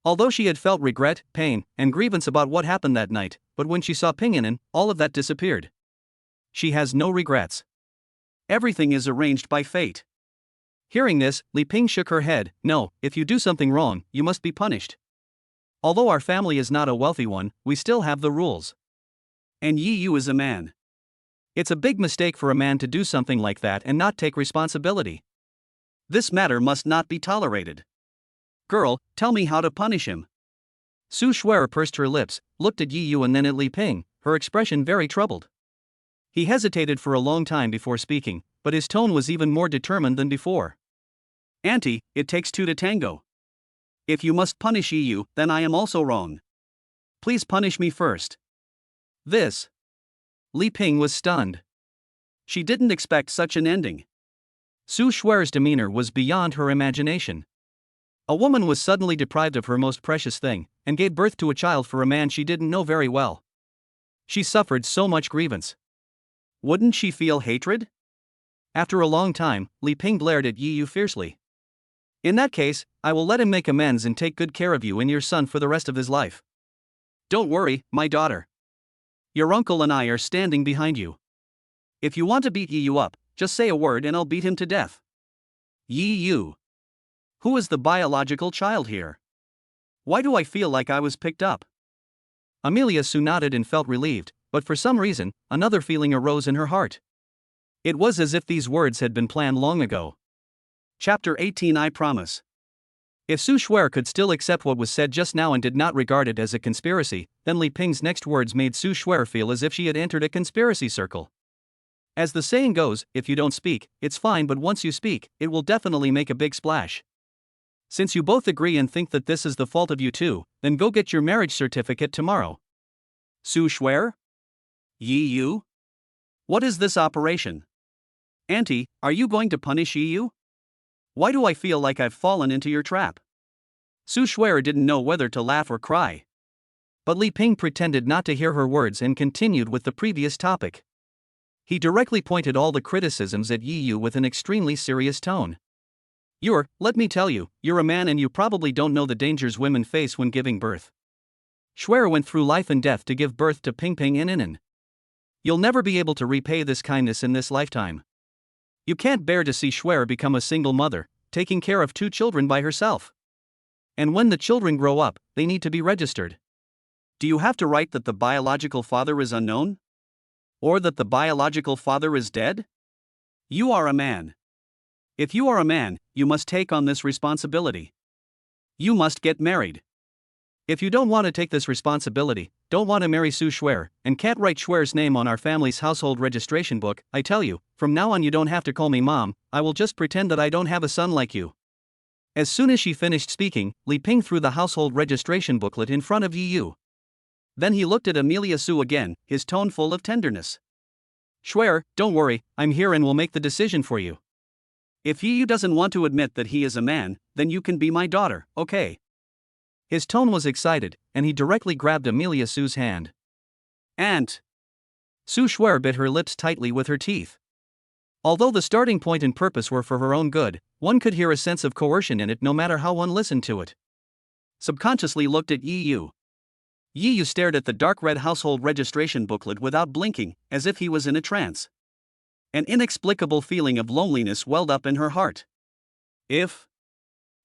Although she had felt regret, pain, and grievance about what happened that night, but when she saw Pinganan, all of that disappeared. She has no regrets. Everything is arranged by fate. Hearing this, Li Ping shook her head. No, if you do something wrong, you must be punished. Although our family is not a wealthy one, we still have the rules. And Yi Yu is a man. It's a big mistake for a man to do something like that and not take responsibility. This matter must not be tolerated. Girl, tell me how to punish him. Su Shuer pursed her lips, looked at Yi Yu and then at Li Ping, her expression very troubled. He hesitated for a long time before speaking, but his tone was even more determined than before. Auntie, it takes two to tango. If you must punish Yi Yu, then I am also wrong. Please punish me first. This. Li Ping was stunned. She didn't expect such an ending. Su Shuer's demeanor was beyond her imagination. A woman was suddenly deprived of her most precious thing, and gave birth to a child for a man she didn't know very well. She suffered so much grievance. Wouldn't she feel hatred? After a long time, Li Ping glared at Yi Yu fiercely. In that case, I will let him make amends and take good care of you and your son for the rest of his life. Don't worry, my daughter. Your uncle and I are standing behind you. If you want to beat Yi Yu up, just say a word and I'll beat him to death. Yi Yu. Who is the biological child here? Why do I feel like I was picked up? Amelia Sue nodded and felt relieved, but for some reason, another feeling arose in her heart. It was as if these words had been planned long ago. Chapter 18 I Promise. If Su Shuer could still accept what was said just now and did not regard it as a conspiracy, then Li Ping's next words made Su Shuer feel as if she had entered a conspiracy circle. As the saying goes, if you don't speak, it's fine, but once you speak, it will definitely make a big splash. Since you both agree and think that this is the fault of you two, then go get your marriage certificate tomorrow. Su Shuer? Yi Yu? What is this operation? Auntie, are you going to punish Yi Yu? Why do I feel like I've fallen into your trap? Su Shuer didn't know whether to laugh or cry. But Li Ping pretended not to hear her words and continued with the previous topic. He directly pointed all the criticisms at Yi Yu with an extremely serious tone. Let me tell you, you're a man and you probably don't know the dangers women face when giving birth. Shuer went through life and death to give birth to Ping Ping and Inan. You'll never be able to repay this kindness in this lifetime. You can't bear to see Shuer become a single mother, taking care of 2 children by herself. And when the children grow up, they need to be registered. Do you have to write that the biological father is unknown? Or that the biological father is dead? You are a man. If you are a man, you must take on this responsibility. You must get married. If you don't want to take this responsibility, don't want to marry Su Shuer, and can't write Shuer's name on our family's household registration book, I tell you, from now on you don't have to call me mom, I will just pretend that I don't have a son like you. As soon as she finished speaking, Li Ping threw the household registration booklet in front of Yi Yu. Then he looked at Amelia Sue again, his tone full of tenderness. Shuer, don't worry, I'm here and will make the decision for you. If Yi Yu doesn't want to admit that he is a man, then you can be my daughter, okay? His tone was excited, and he directly grabbed Amelia Sue's hand. Aunt! Su Shuer bit her lips tightly with her teeth. Although the starting point and purpose were for her own good, one could hear a sense of coercion in it no matter how one listened to it. subconsciously looked at Yi Yu. Yi Yu stared at the dark red household registration booklet without blinking, as if he was in a trance. An inexplicable feeling of loneliness welled up in her heart. If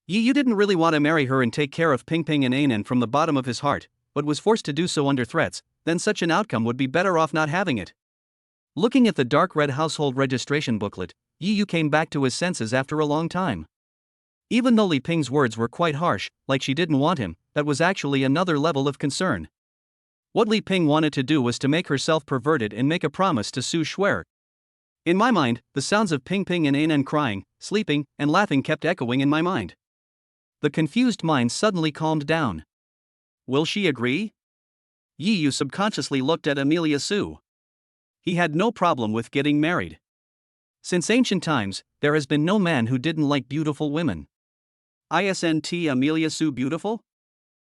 Yi Yu didn't really want to marry her and take care of Ping Ping and Anan from the bottom of his heart, but was forced to do so under threats, then such an outcome would be better off not having it. Looking at the dark red household registration booklet, Yi Yu came back to his senses after a long time. Even though Li Ping's words were quite harsh, like she didn't want him, that was actually another level of concern. What Li Ping wanted to do was to make herself perverted and make a promise to Su Shuer. In my mind, the sounds of Ping Ping and Anan crying, sleeping, and laughing kept echoing in my mind. The confused mind suddenly calmed down. Will she agree? Yi Yu subconsciously looked at Amelia Su. He had no problem with getting married. Since ancient times, there has been no man who didn't like beautiful women. Isn't Amelia Su beautiful?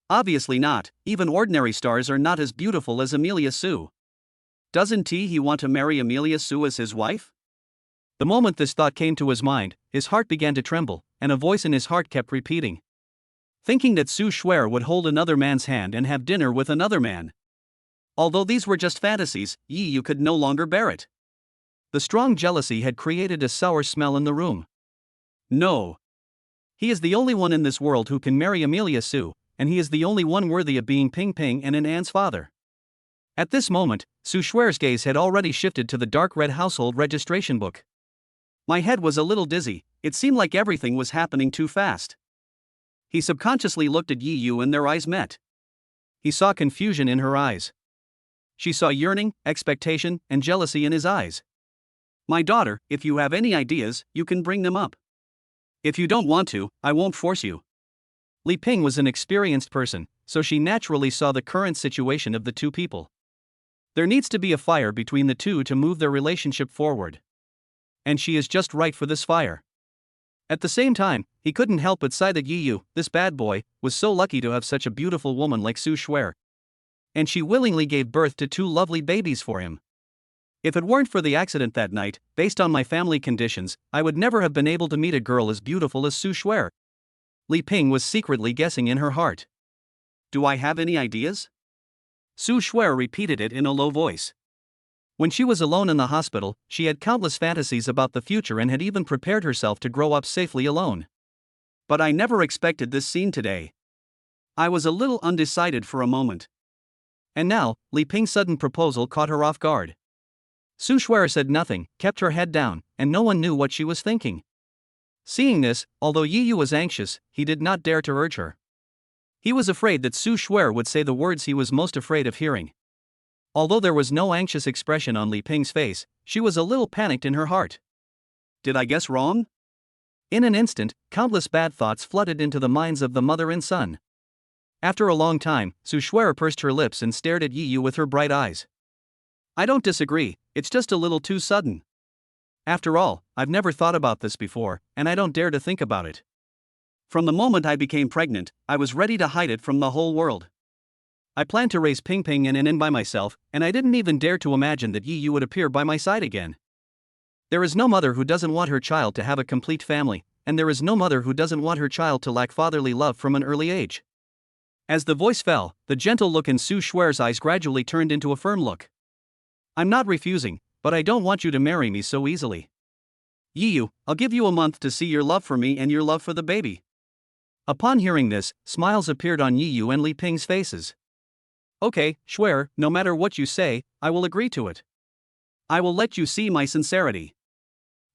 Obviously not, even ordinary stars are not as beautiful as Amelia Su. Doesn't he want to marry Amelia Su as his wife? The moment this thought came to his mind, his heart began to tremble, and a voice in his heart kept repeating. Thinking that Su Shuer would hold another man's hand and have dinner with another man. Although these were just fantasies, Yi Yu could no longer bear it. The strong jealousy had created a sour smell in the room. No. He is the only one in this world who can marry Amelia Su, and he is the only one worthy of being Ping Ping and Anan's father. At this moment, Su Shuer's gaze had already shifted to the dark red household registration book. My head was a little dizzy, it seemed like everything was happening too fast. He subconsciously looked at Yi Yu and their eyes met. He saw confusion in her eyes. She saw yearning, expectation, and jealousy in his eyes. My daughter, if you have any ideas, you can bring them up. If you don't want to, I won't force you. Li Ping was an experienced person, so she naturally saw the current situation of the two people. There needs to be a fire between the two to move their relationship forward. And she is just right for this fire. At the same time, he couldn't help but sigh that Yi Yu, this bad boy, was so lucky to have such a beautiful woman like Su Shuer. And she willingly gave birth to two lovely babies for him. If it weren't for the accident that night, based on my family conditions, I would never have been able to meet a girl as beautiful as Su Shuer. Li Ping was secretly guessing in her heart. Do I have any ideas? Su Shuer repeated it in a low voice. When she was alone in the hospital, she had countless fantasies about the future and had even prepared herself to grow up safely alone. But I never expected this scene today. I was a little undecided for a moment. And now, Li Ping's sudden proposal caught her off guard. Su Shuer said nothing, kept her head down, and no one knew what she was thinking. Seeing this, although Yi Yu was anxious, he did not dare to urge her. He was afraid that Su Shuer would say the words he was most afraid of hearing. Although there was no anxious expression on Li Ping's face, she was a little panicked in her heart. Did I guess wrong? In an instant, countless bad thoughts flooded into the minds of the mother and son. After a long time, Su Shuer pursed her lips and stared at Yi Yu with her bright eyes. I don't disagree, it's just a little too sudden. After all, I've never thought about this before, and I don't dare to think about it. From the moment I became pregnant, I was ready to hide it from the whole world. I planned to raise Ping Ping and Anan by myself, and I didn't even dare to imagine that Yi Yu would appear by my side again. There is no mother who doesn't want her child to have a complete family, and there is no mother who doesn't want her child to lack fatherly love from an early age. As the voice fell, the gentle look in Su Shuer's eyes gradually turned into a firm look. I'm not refusing, but I don't want you to marry me so easily. Yi Yu, I'll give you a month to see your love for me and your love for the baby. Upon hearing this, smiles appeared on Yi Yu and Li Ping's faces. Okay, Shuer, no matter what you say, I will agree to it. I will let you see my sincerity.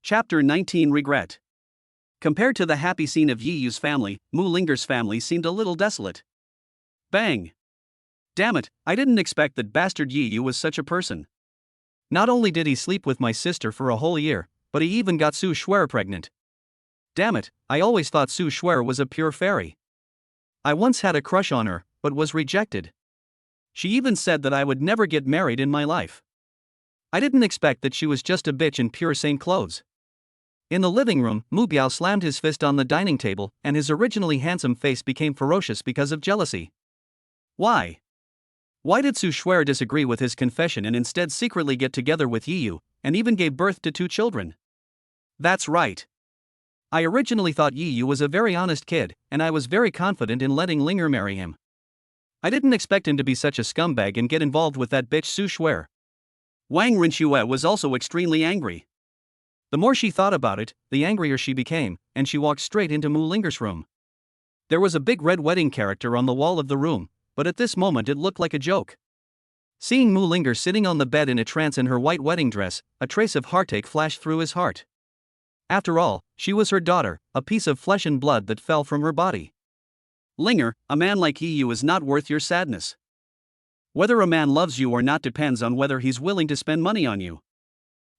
Chapter 19 Regret. Compared to the happy scene of Yi Yu's family, Mu Linger's family seemed a little desolate. Bang! Damn it, I didn't expect that bastard Yi Yu was such a person. Not only did he sleep with my sister for a whole year, but he even got Su Shuer pregnant. Damn it, I always thought Su Shuer was a pure fairy. I once had a crush on her, but was rejected. She even said that I would never get married in my life. I didn't expect that she was just a bitch in pure saint clothes. In the living room, Mu Biao slammed his fist on the dining table, and his originally handsome face became ferocious because of jealousy. Why? Why did Su Shuer disagree with his confession and instead secretly get together with Yi Yu, and even gave birth to 2 children? That's right. I originally thought Yi Yu was a very honest kid, and I was very confident in letting Linger marry him. I didn't expect him to be such a scumbag and get involved with that bitch Su Shuer. Wang Rinxue was also extremely angry. The more she thought about it, the angrier she became, and she walked straight into Mu Linger's room. There was a big red wedding character on the wall of the room, but at this moment it looked like a joke. Seeing Mu Linger sitting on the bed in a trance in her white wedding dress, a trace of heartache flashed through his heart. After all, she was her daughter, a piece of flesh and blood that fell from her body. Linger, a man like Yi Yu is not worth your sadness. Whether a man loves you or not depends on whether he's willing to spend money on you.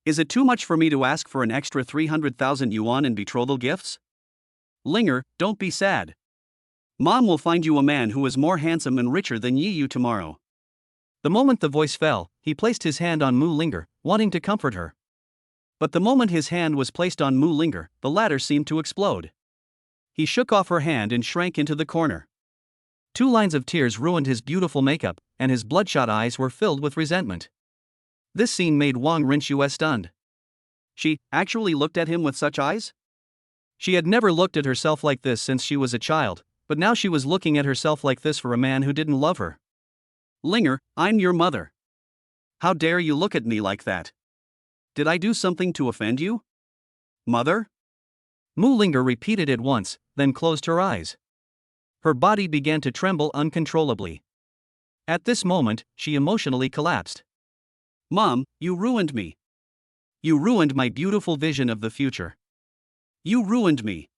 Is it too much for me to ask for an extra 300,000 yuan in betrothal gifts? Linger, don't be sad. Mom will find you a man who is more handsome and richer than Yi Yu tomorrow. The moment the voice fell, he placed his hand on Mu Linger, wanting to comfort her. But the moment his hand was placed on Mu Linger, the latter seemed to explode. He shook off her hand and shrank into the corner. 2 lines of tears ruined his beautiful makeup, and his bloodshot eyes were filled with resentment. This scene made Wang Rinxue stunned. She actually looked at him with such eyes? She had never looked at herself like this since she was a child, but now she was looking at herself like this for a man who didn't love her. Linger, I'm your mother. How dare you look at me like that? Did I do something to offend you? Mother? Mu Linger repeated it once, then closed her eyes. Her body began to tremble uncontrollably. At this moment, she emotionally collapsed. Mom, you ruined me. You ruined my beautiful vision of the future. You ruined me.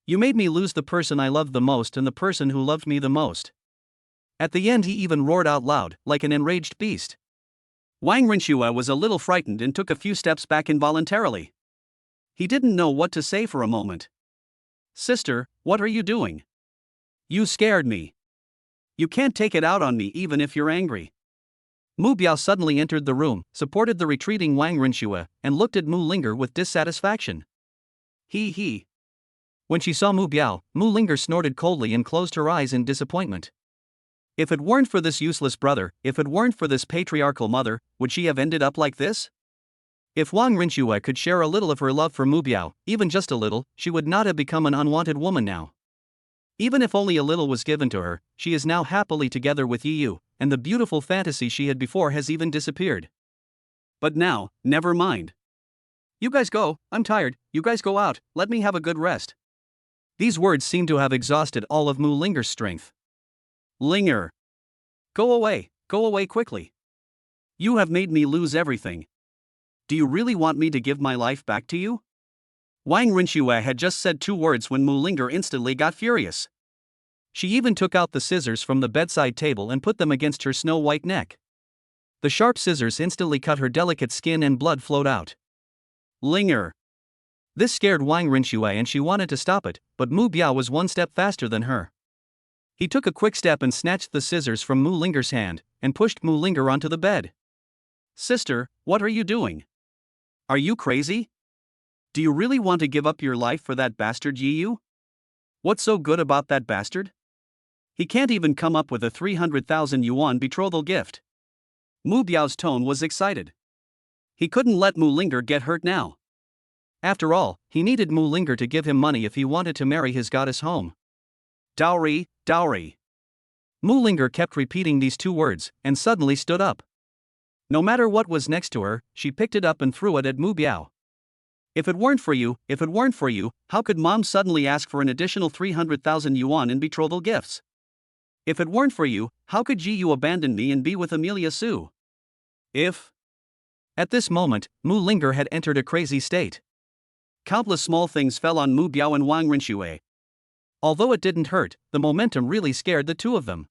You made me lose the person I loved the most and the person who loved me the most. At the end he even roared out loud, like an enraged beast. Wang Rinxue was a little frightened and took a few steps back involuntarily. He didn't know what to say for a moment. Sister, what are you doing? You scared me. You can't take it out on me even if you're angry. Mu Biao suddenly entered the room, supported the retreating Wang Rinxue, and looked at Mu Linger with dissatisfaction. He. When she saw Mu Biao, Mu Linger snorted coldly and closed her eyes in disappointment. If it weren't for this useless brother, if it weren't for this patriarchal mother, would she have ended up like this? If Wang Rinxue could share a little of her love for Mu Biao, even just a little, she would not have become an unwanted woman now. Even if only a little was given to her, she is now happily together with Yi Yu, and the beautiful fantasy she had before has even disappeared. But now, never mind. You guys go, I'm tired, you guys go out, let me have a good rest. These words seemed to have exhausted all of Mu Linger's strength. Linger. Go away quickly. You have made me lose everything. Do you really want me to give my life back to you? Wang Rinxue had just said 2 words when Mu Linger instantly got furious. She even took out the scissors from the bedside table and put them against her snow-white neck. The sharp scissors instantly cut her delicate skin and blood flowed out. Linger. This scared Wang Rinxue and she wanted to stop it, but Mu Biao was 1 step faster than her. He took a quick step and snatched the scissors from Mu Linger's hand, and pushed Mu Linger onto the bed. Sister, what are you doing? Are you crazy? Do you really want to give up your life for that bastard Yi Yu? What's so good about that bastard? He can't even come up with a 300,000 yuan betrothal gift. Mu Biao's tone was excited. He couldn't let Mu Linger get hurt now. After all, he needed Mu Linger to give him money if he wanted to marry his goddess home. Dowry, dowry. Mu Linger kept repeating these 2 words, and suddenly stood up. No matter what was next to her, she picked it up and threw it at Mu Biao. If it weren't for you, how could Mom suddenly ask for an additional 300,000 yuan in betrothal gifts? If it weren't for you, how could Yi Yu abandon me and be with Amelia Su? If... At this moment, Mu Linger had entered a crazy state. Countless small things fell on Mu Biao and Wang Rinxue. Although it didn't hurt, the momentum really scared the 2 of them.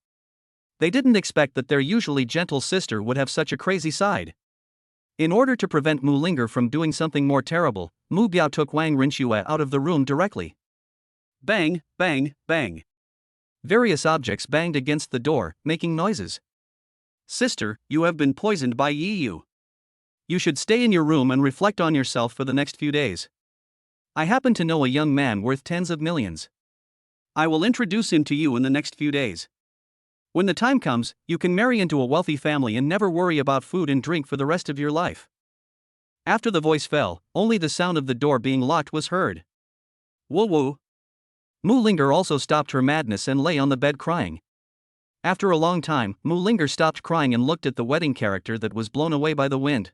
They didn't expect that their usually gentle sister would have such a crazy side. In order to prevent Mu Linger from doing something more terrible, Mu Biao took Wang Rinxue out of the room directly. Bang, bang, bang. Various objects banged against the door, making noises. Sister, you have been poisoned by Yi Yu. You should stay in your room and reflect on yourself for the next few days. I happen to know a young man worth tens of millions. I will introduce him to you in the next few days. When the time comes, you can marry into a wealthy family and never worry about food and drink for the rest of your life. After the voice fell, only the sound of the door being locked was heard. Woo woo. Mu Linger also stopped her madness and lay on the bed crying. After a long time, Mu Linger stopped crying and looked at the wedding character that was blown away by the wind.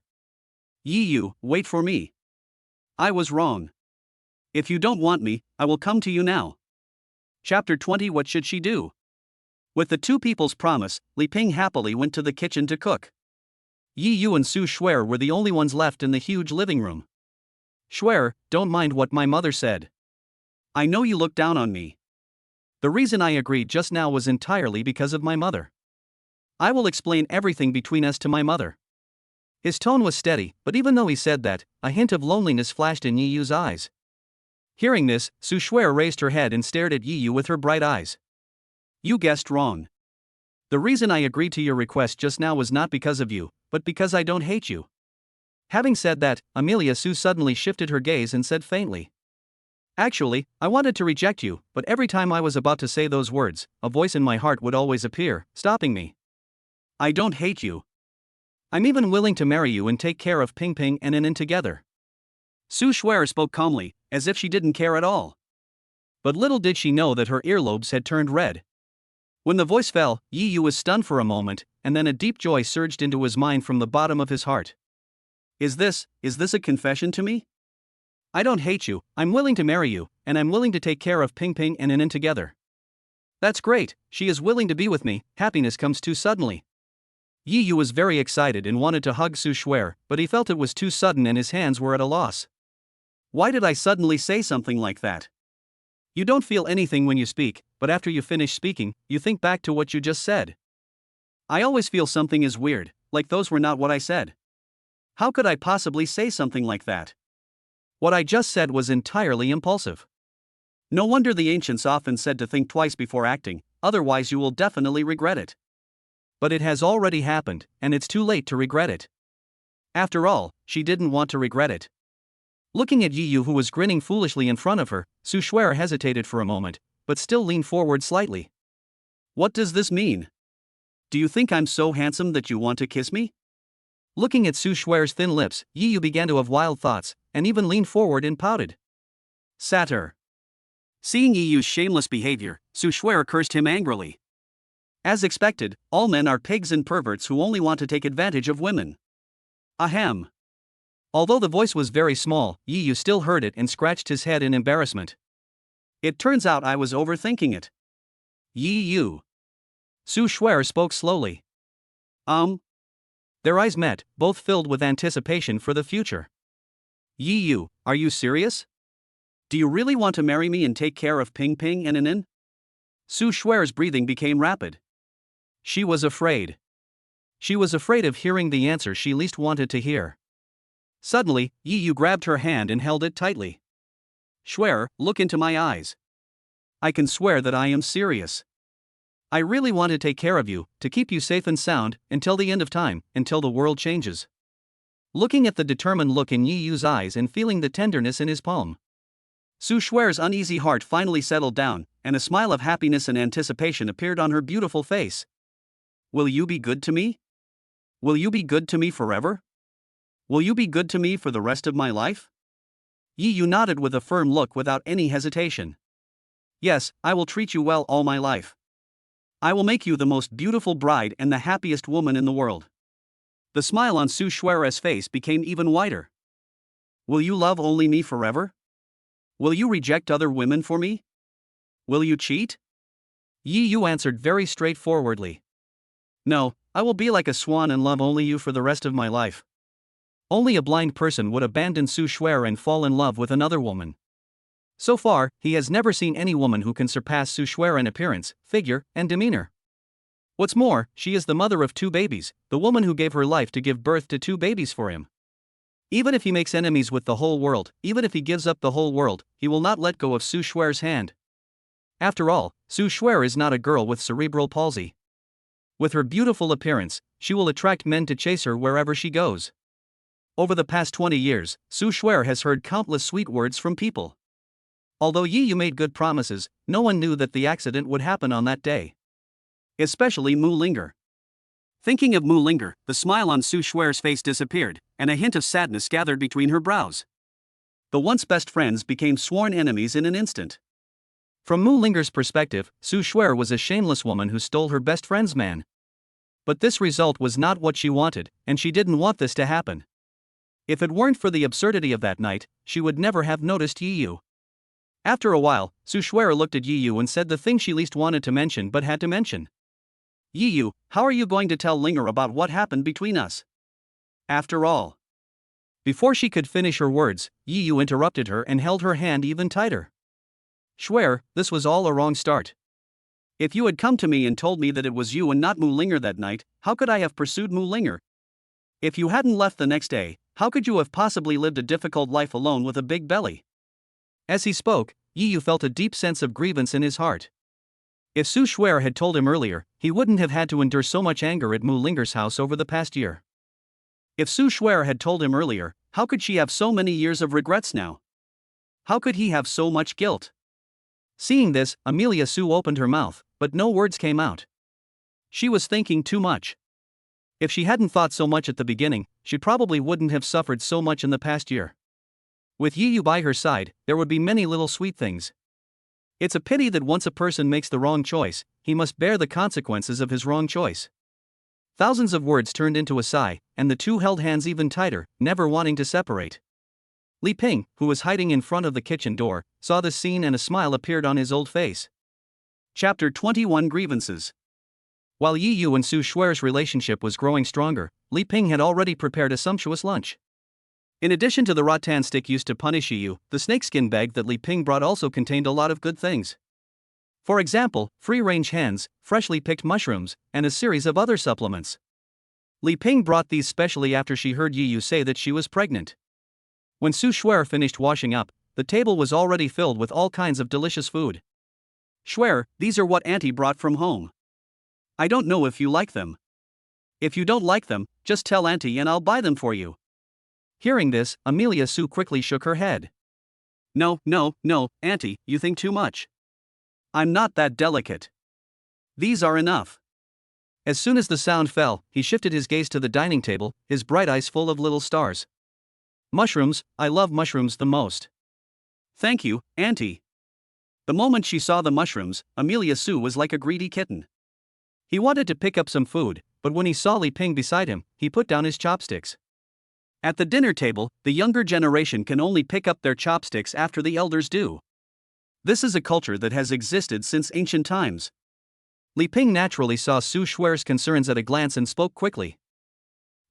Yi Yu, wait for me. I was wrong. If you don't want me, I will come to you now. Chapter 20. What should she do? With the two people's promise, Li Ping happily went to the kitchen to cook. Yi Yu and Su Shuer were the only ones left in the huge living room. Shuer, don't mind what my mother said. I know you look down on me. The reason I agreed just now was entirely because of my mother. I will explain everything between us to my mother. His tone was steady, but even though he said that, a hint of loneliness flashed in Yi Yu's eyes. Hearing this, Su Shuer raised her head and stared at Yi Yu with her bright eyes. You guessed wrong. The reason I agreed to your request just now was not because of you, but because I don't hate you. Having said that, Amelia Su suddenly shifted her gaze and said faintly. Actually, I wanted to reject you, but every time I was about to say those words, a voice in my heart would always appear, stopping me. I don't hate you. I'm even willing to marry you and take care of Ping Ping and Inen together. Su Shuer spoke calmly, as if she didn't care at all. But little did she know that her earlobes had turned red. When the voice fell, Yi Yu was stunned for a moment, and then a deep joy surged into his mind from the bottom of his heart. Is this a confession to me? I don't hate you, I'm willing to marry you, and I'm willing to take care of Ping Ping and Inen together. That's great, she is willing to be with me, happiness comes too suddenly. Yi Yu was very excited and wanted to hug Su Shuer, but he felt it was too sudden and his hands were at a loss. Why did I suddenly say something like that? You don't feel anything when you speak, but after you finish speaking, you think back to what you just said. I always feel something is weird, like those were not what I said. How could I possibly say something like that? What I just said was entirely impulsive. No wonder the ancients often said to think twice before acting, otherwise you will definitely regret it. But it has already happened, and it's too late to regret it. After all, she didn't want to regret it. Looking at Yi Yu, who was grinning foolishly in front of her, Su Shuer hesitated for a moment, but still leaned forward slightly. What does this mean? Do you think I'm so handsome that you want to kiss me? Looking at Su Shuer's thin lips, Yi Yu began to have wild thoughts, and even leaned forward and pouted. Satyr. Seeing Yi Yu's shameless behavior, Su Shuer cursed him angrily. As expected, all men are pigs and perverts who only want to take advantage of women. Ahem. Although the voice was very small, Yi Yu still heard it and scratched his head in embarrassment. It turns out I was overthinking it. Yi Yu. Su Shuer spoke slowly. Their eyes met, both filled with anticipation for the future. Yi Yu, are you serious? Do you really want to marry me and take care of Ping Ping and Inen? Su Shuer's breathing became rapid. She was afraid. She was afraid of hearing the answer she least wanted to hear. Suddenly, Yi Yu grabbed her hand and held it tightly. Shuer, look into my eyes. I can swear that I am serious. I really want to take care of you, to keep you safe and sound, until the end of time, until the world changes. Looking at the determined look in Yi Yu's eyes and feeling the tenderness in his palm, Su Shuer's uneasy heart finally settled down, and a smile of happiness and anticipation appeared on her beautiful face. Will you be good to me? Will you be good to me forever? Will you be good to me for the rest of my life? Yi Yu nodded with a firm look without any hesitation. Yes, I will treat you well all my life. I will make you the most beautiful bride and the happiest woman in the world. The smile on Su Shuer's face became even wider. Will you love only me forever? Will you reject other women for me? Will you cheat? Yi Yu answered very straightforwardly. No, I will be like a swan and love only you for the rest of my life. Only a blind person would abandon Su Shuer and fall in love with another woman. So far, he has never seen any woman who can surpass Su Shuer in appearance, figure, and demeanor. What's more, she is the mother of 2 babies, the woman who gave her life to give birth to 2 babies for him. Even if he makes enemies with the whole world, even if he gives up the whole world, he will not let go of Su Shuer's hand. After all, Su Shuer is not a girl with cerebral palsy. With her beautiful appearance, she will attract men to chase her wherever she goes. Over the past 20 years, Su Shuer has heard countless sweet words from people. Although Yi Yu made good promises, no one knew that the accident would happen on that day. Especially Mu Linger. Thinking of Mu Linger, the smile on Su Shuer's face disappeared, and a hint of sadness gathered between her brows. The once best friends became sworn enemies in an instant. From Mu Linger's perspective, Su Shuer was a shameless woman who stole her best friend's man. But this result was not what she wanted, and she didn't want this to happen. If it weren't for the absurdity of that night, she would never have noticed Yi Yu. After a while, Su Shuer looked at Yi Yu and said the thing she least wanted to mention but had to mention. Yi Yu, how are you going to tell Linger about what happened between us? After all. Before she could finish her words, Yi Yu interrupted her and held her hand even tighter. Shuer, this was all a wrong start. If you had come to me and told me that it was you and not Mu Linger that night, how could I have pursued Mu Linger? If you hadn't left the next day, how could you have possibly lived a difficult life alone with a big belly? As he spoke, Yi Yu felt a deep sense of grievance in his heart. If Su Shuer had told him earlier, he wouldn't have had to endure so much anger at Mu Linger's house over the past year. If Su Shuer had told him earlier, how could she have so many years of regrets now? How could he have so much guilt? Seeing this, Amelia Su opened her mouth, but no words came out. She was thinking too much. If she hadn't thought so much at the beginning, she probably wouldn't have suffered so much in the past year. With Yi Yu by her side, there would be many little sweet things. It's a pity that once a person makes the wrong choice, he must bear the consequences of his wrong choice. Thousands of words turned into a sigh, and the two held hands even tighter, never wanting to separate. Li Ping, who was hiding in front of the kitchen door, saw this scene and a smile appeared on his old face. Chapter 21 Grievances. While Yi Yu and Su Shuer's relationship was growing stronger, Li Ping had already prepared a sumptuous lunch. In addition to the rattan stick used to punish Yi Yu, the snakeskin bag that Li Ping brought also contained a lot of good things. For example, free-range hens, freshly picked mushrooms, and a series of other supplements. Li Ping brought these specially after she heard Yi Yu say that she was pregnant. When Su Shuer finished washing up, the table was already filled with all kinds of delicious food. Shuer, these are what Auntie brought from home. I don't know if you like them. If you don't like them, just tell Auntie and I'll buy them for you. Hearing this, Amelia Su quickly shook her head. No, Auntie, you think too much. I'm not that delicate. These are enough. As soon as the sound fell, he shifted his gaze to the dining table, his bright eyes full of little stars. Mushrooms, I love mushrooms the most. Thank you, Auntie. The moment she saw the mushrooms, Amelia Su was like a greedy kitten. He wanted to pick up some food, but when he saw Li Ping beside him, he put down his chopsticks. At the dinner table, the younger generation can only pick up their chopsticks after the elders do. This is a culture that has existed since ancient times. Li Ping naturally saw Su Shuer's concerns at a glance and spoke quickly.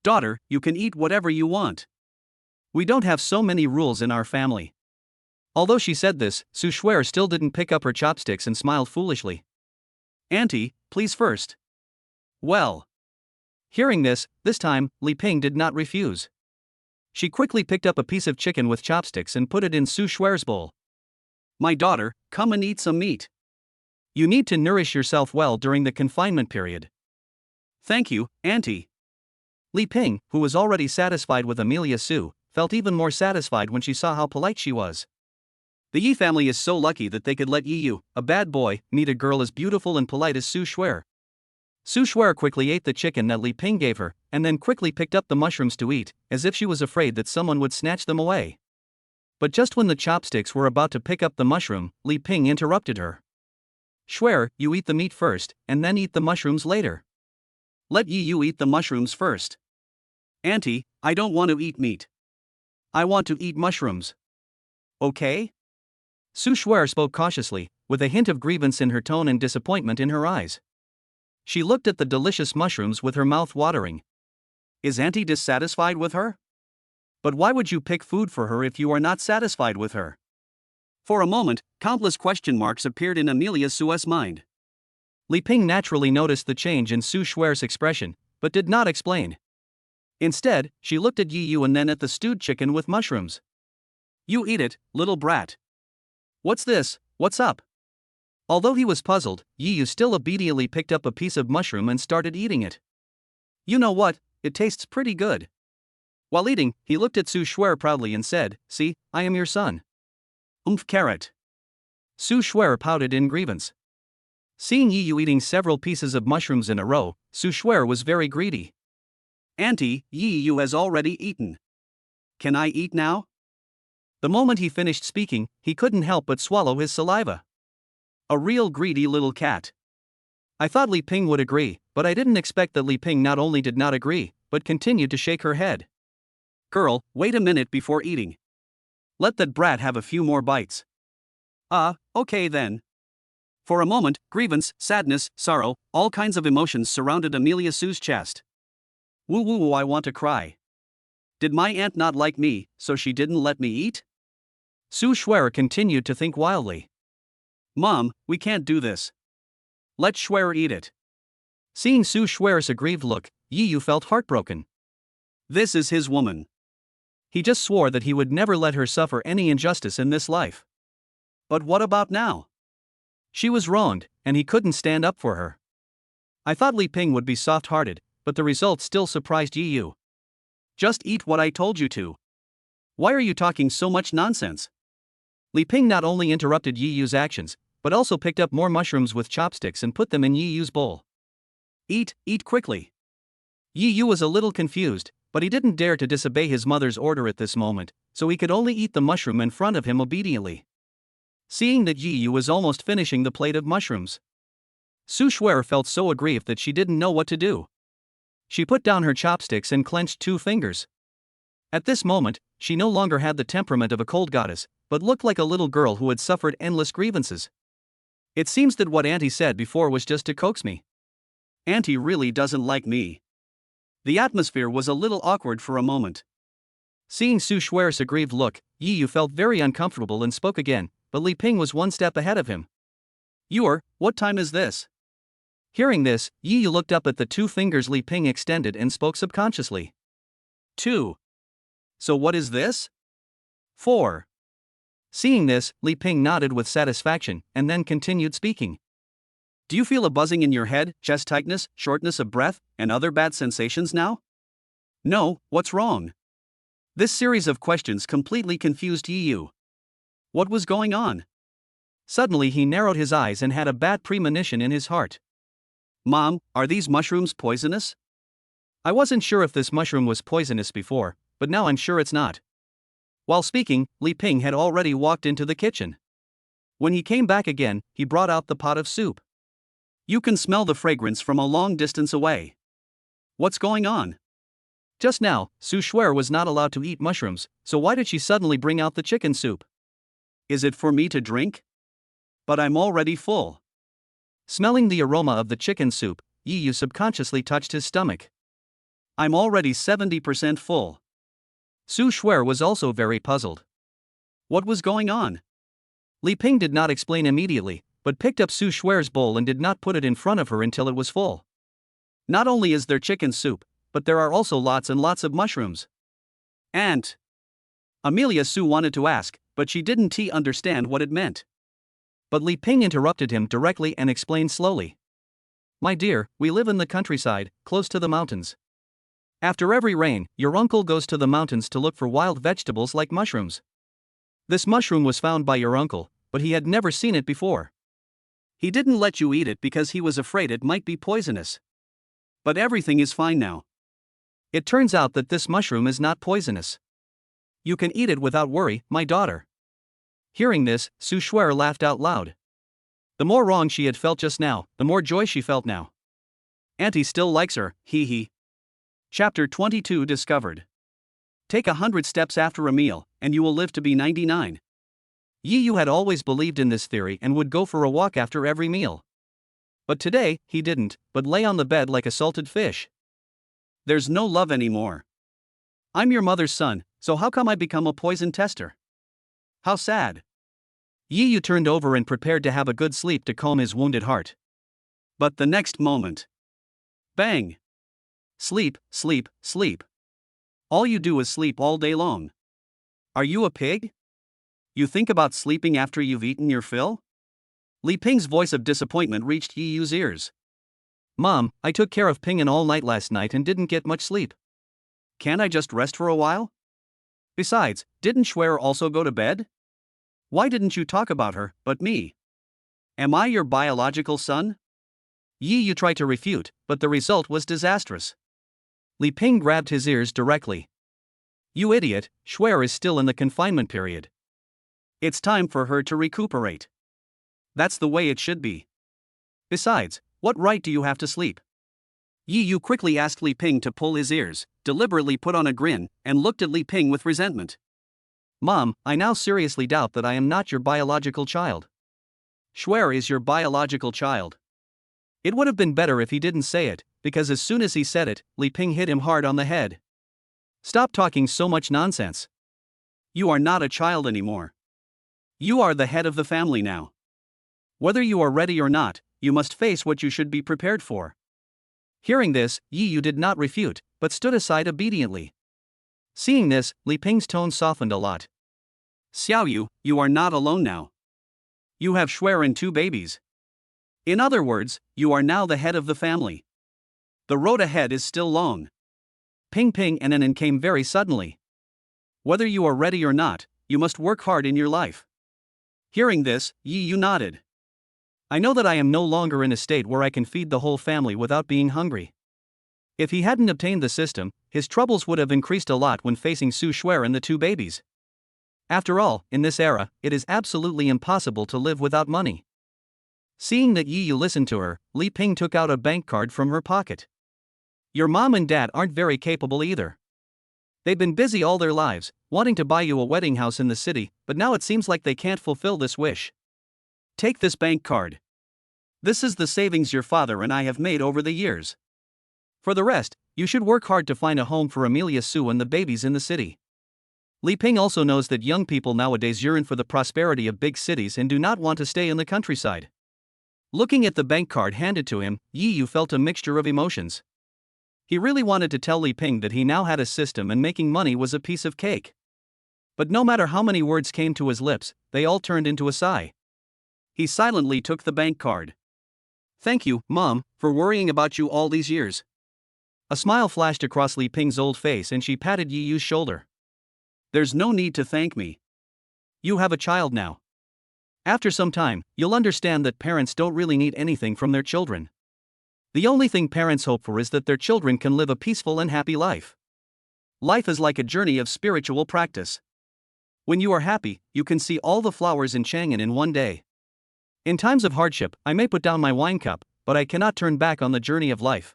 Daughter, you can eat whatever you want. We don't have so many rules in our family. Although she said this, Su Shuer still didn't pick up her chopsticks and smiled foolishly. Auntie, please first. Well. Hearing this time, Li Ping did not refuse. She quickly picked up a piece of chicken with chopsticks and put it in Su Shuer's bowl. My daughter, come and eat some meat. You need to nourish yourself well during the confinement period. Thank you, Auntie. Li Ping, who was already satisfied with Amelia Su, felt even more satisfied when she saw how polite she was. The Yi family is so lucky that they could let Yi Yu, a bad boy, meet a girl as beautiful and polite as Su Shuer. Su Shuer quickly ate the chicken that Li Ping gave her, and then quickly picked up the mushrooms to eat, as if she was afraid that someone would snatch them away. But just when the chopsticks were about to pick up the mushroom, Li Ping interrupted her. Shuer, you eat the meat first, and then eat the mushrooms later. Let Yi Yu eat the mushrooms first. Auntie, I don't want to eat meat. I want to eat mushrooms. Okay? Su Shuer spoke cautiously, with a hint of grievance in her tone and disappointment in her eyes. She looked at the delicious mushrooms with her mouth watering. Is Auntie dissatisfied with her? But why would you pick food for her if you are not satisfied with her? For a moment, countless question marks appeared in Amelia Su's mind. Li Ping naturally noticed the change in Su Shuer's expression, but did not explain. Instead, she looked at Yi Yu and then at the stewed chicken with mushrooms. You eat it, little brat. What's this, what's up? Although he was puzzled, Yi Yu still obediently picked up a piece of mushroom and started eating it. You know what, it tastes pretty good. While eating, he looked at Su Shuer proudly and said, See, I am your son. Carrot. Su Shuer pouted in grievance. Seeing Yi Yu eating several pieces of mushrooms in a row, Su Shuer was very greedy. Auntie, Yi Yu has already eaten. Can I eat now? The moment he finished speaking, he couldn't help but swallow his saliva. A real greedy little cat. I thought Li Ping would agree, but I didn't expect that Li Ping not only did not agree, but continued to shake her head. Girl, wait a minute before eating. Let that brat have a few more bites. Okay then. For a moment, grievance, sadness, sorrow, all kinds of emotions surrounded Amelia Sue's chest. Woo woo woo, I want to cry. Did my aunt not like me, so she didn't let me eat? Sue Schwerer continued to think wildly. Mom, we can't do this. Let Schwerer eat it. Seeing Sue Schwerer's aggrieved look, Yi Yu felt heartbroken. This is his woman. He just swore that he would never let her suffer any injustice in this life. But what about now? She was wronged, and he couldn't stand up for her. I thought Li Ping would be soft-hearted, but the result still surprised Yi Yu. Just eat what I told you to. Why are you talking so much nonsense? Li Ping not only interrupted Yi Yu's actions, but also picked up more mushrooms with chopsticks and put them in Yi Yu's bowl. Eat quickly. Yi Yu was a little confused, but he didn't dare to disobey his mother's order at this moment, so he could only eat the mushroom in front of him obediently. Seeing that Yi Yu was almost finishing the plate of mushrooms, Sue Schwerer felt so aggrieved that she didn't know what to do. She put down her chopsticks and clenched 2 fingers. At this moment, she no longer had the temperament of a cold goddess, but looked like a little girl who had suffered endless grievances. It seems that what Auntie said before was just to coax me. Auntie really doesn't like me. The atmosphere was a little awkward for a moment. Seeing Sue Schwerer's aggrieved look, Yi Yu felt very uncomfortable and spoke again, but Li Ping was 1 step ahead of him. What time is this? Hearing this, Yi Yu looked up at the 2 fingers Li Ping extended and spoke subconsciously. 2. So what is this? 4. Seeing this, Li Ping nodded with satisfaction, and then continued speaking. Do you feel a buzzing in your head, chest tightness, shortness of breath, and other bad sensations now? No, what's wrong? This series of questions completely confused Yi Yu. What was going on? Suddenly he narrowed his eyes and had a bad premonition in his heart. Mom, are these mushrooms poisonous? I wasn't sure if this mushroom was poisonous before, but now I'm sure it's not. While speaking, Li Ping had already walked into the kitchen. When he came back again, he brought out the pot of soup. You can smell the fragrance from a long distance away. What's going on? Just now, Sue Schwerer was not allowed to eat mushrooms, so why did she suddenly bring out the chicken soup? Is it for me to drink? But I'm already full. Smelling the aroma of the chicken soup, Yi Yu subconsciously touched his stomach. I'm already 70% full. Sue Schwerer was also very puzzled. What was going on? Li Ping did not explain immediately, but picked up Sue Schwerer's bowl and did not put it in front of her until it was full. Not only is there chicken soup, but there are also lots and lots of mushrooms. Aunt. Amelia Sue wanted to ask, but she didn't understand what it meant. But Li Ping interrupted him directly and explained slowly. My dear, we live in the countryside, close to the mountains. After every rain, your uncle goes to the mountains to look for wild vegetables like mushrooms. This mushroom was found by your uncle, but he had never seen it before. He didn't let you eat it because he was afraid it might be poisonous. But everything is fine now. It turns out that this mushroom is not poisonous. You can eat it without worry, my daughter. Hearing this, Sue Schwerer laughed out loud. The more wrong she had felt just now, the more joy she felt now. Auntie still likes her, hee hee. Chapter 22 discovered. Take 100 steps after a meal, and you will live to be 99. Yi Yu had always believed in this theory and would go for a walk after every meal. But today, he didn't, but lay on the bed like a salted fish. There's no love anymore. I'm your mother's son, so how come I become a poison tester? How sad. Yi Yu turned over and prepared to have a good sleep to calm his wounded heart. But the next moment. Bang! Sleep, sleep, sleep. All you do is sleep all day long. Are you a pig? You think about sleeping after you've eaten your fill? Li Ping's voice of disappointment reached Yi Yu's ears. Mom, I took care of Ping'an all night last night and didn't get much sleep. Can't I just rest for a while? Besides, didn't Schwerer also go to bed? Why didn't you talk about her, but me? Am I your biological son? Yi Yu tried to refute, but the result was disastrous. Li Ping grabbed his ears directly. You idiot, Schwer is still in the confinement period. It's time for her to recuperate. That's the way it should be. Besides, what right do you have to sleep? Yi Yu quickly asked Li Ping to pull his ears, deliberately put on a grin, and looked at Li Ping with resentment. Mom, I now seriously doubt that I am not your biological child. Schwer is your biological child. It would have been better if he didn't say it, because as soon as he said it, Li Ping hit him hard on the head. Stop talking so much nonsense. You are not a child anymore. You are the head of the family now. Whether you are ready or not, you must face what you should be prepared for. Hearing this, Yi Yu did not refute, but stood aside obediently. Seeing this, Li Ping's tone softened a lot. Xiao Yu, you are not alone now. You have Schwer and 2 babies. In other words, you are now the head of the family. The road ahead is still long. Ping Ping and Anan came very suddenly. Whether you are ready or not, you must work hard in your life. Hearing this, Yi Yu nodded. I know that I am no longer in a state where I can feed the whole family without being hungry. If he hadn't obtained the system, his troubles would have increased a lot when facing Su Schwer and the 2 babies. After all, in this era, it is absolutely impossible to live without money. Seeing that Yi Yu listened to her, Li Ping took out a bank card from her pocket. Your mom and dad aren't very capable either. They've been busy all their lives, wanting to buy you a wedding house in the city, but now it seems like they can't fulfill this wish. Take this bank card. This is the savings your father and I have made over the years. For the rest, you should work hard to find a home for Amelia Sue and the babies in the city. Li Ping also knows that young people nowadays yearn for the prosperity of big cities and do not want to stay in the countryside. Looking at the bank card handed to him, Yi Yu felt a mixture of emotions. He really wanted to tell Li Ping that he now had a system and making money was a piece of cake. But no matter how many words came to his lips, they all turned into a sigh. He silently took the bank card. Thank you, Mom, for worrying about you all these years. A smile flashed across Li Ping's old face and she patted Yi Yu's shoulder. There's no need to thank me. You have a child now. After some time, you'll understand that parents don't really need anything from their children. The only thing parents hope for is that their children can live a peaceful and happy life. Life is like a journey of spiritual practice. When you are happy, you can see all the flowers in Chang'an in one day. In times of hardship, I may put down my wine cup, but I cannot turn back on the journey of life.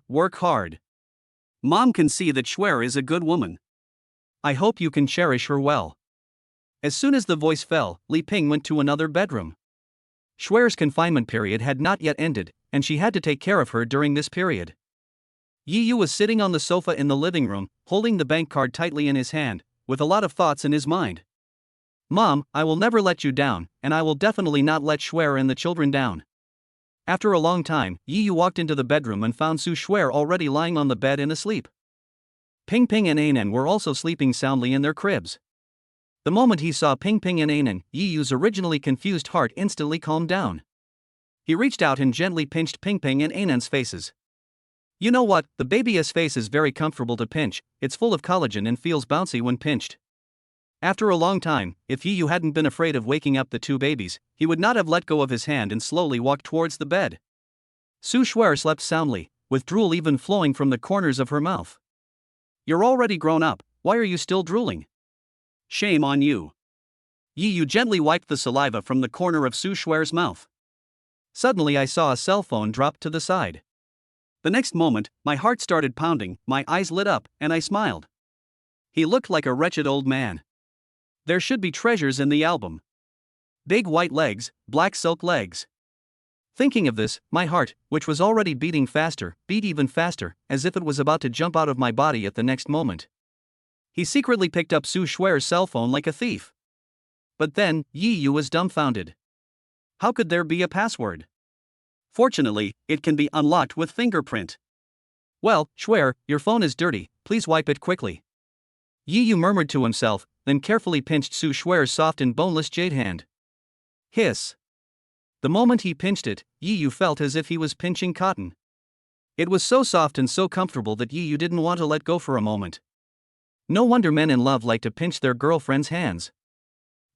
Work hard. Mom can see that Schwer is a good woman. I hope you can cherish her well. As soon as the voice fell, Li Ping went to another bedroom. Schwer's confinement period had not yet ended, and she had to take care of her during this period. Yi Yu was sitting on the sofa in the living room, holding the bank card tightly in his hand, with a lot of thoughts in his mind. Mom, I will never let you down, and I will definitely not let Schwer and the children down. After a long time, Yi Yu walked into the bedroom and found Su Schwer already lying on the bed and asleep. Ping Ping and Anan were also sleeping soundly in their cribs. The moment he saw Ping Ping and Anan, Yi Yu's originally confused heart instantly calmed down. He reached out and gently pinched Ping Ping and Anan's faces. You know what, the baby's face is very comfortable to pinch, it's full of collagen and feels bouncy when pinched. After a long time, if Yi Yu hadn't been afraid of waking up the 2 babies, he would not have let go of his hand and slowly walked towards the bed. Su Schwer slept soundly, with drool even flowing from the corners of her mouth. You're already grown up, why are you still drooling? Shame on you. Yi Yu gently wiped the saliva from the corner of Su Schwer's mouth. Suddenly I saw a cell phone drop to the side. The next moment, my heart started pounding, my eyes lit up, and I smiled. He looked like a wretched old man. There should be treasures in the album. Big white legs, black silk legs. Thinking of this, my heart, which was already beating faster, beat even faster, as if it was about to jump out of my body at the next moment. He secretly picked up Su Schwer's cell phone like a thief. But then, Yi Yu was dumbfounded. How could there be a password? Fortunately, it can be unlocked with fingerprint. Well, Schwer, your phone is dirty, please wipe it quickly. Yi Yu murmured to himself, then carefully pinched Su Schwer's soft and boneless jade hand. Hiss. The moment he pinched it, Yi Yu felt as if he was pinching cotton. It was so soft and so comfortable that Yi Yu didn't want to let go for a moment. No wonder men in love like to pinch their girlfriend's hands.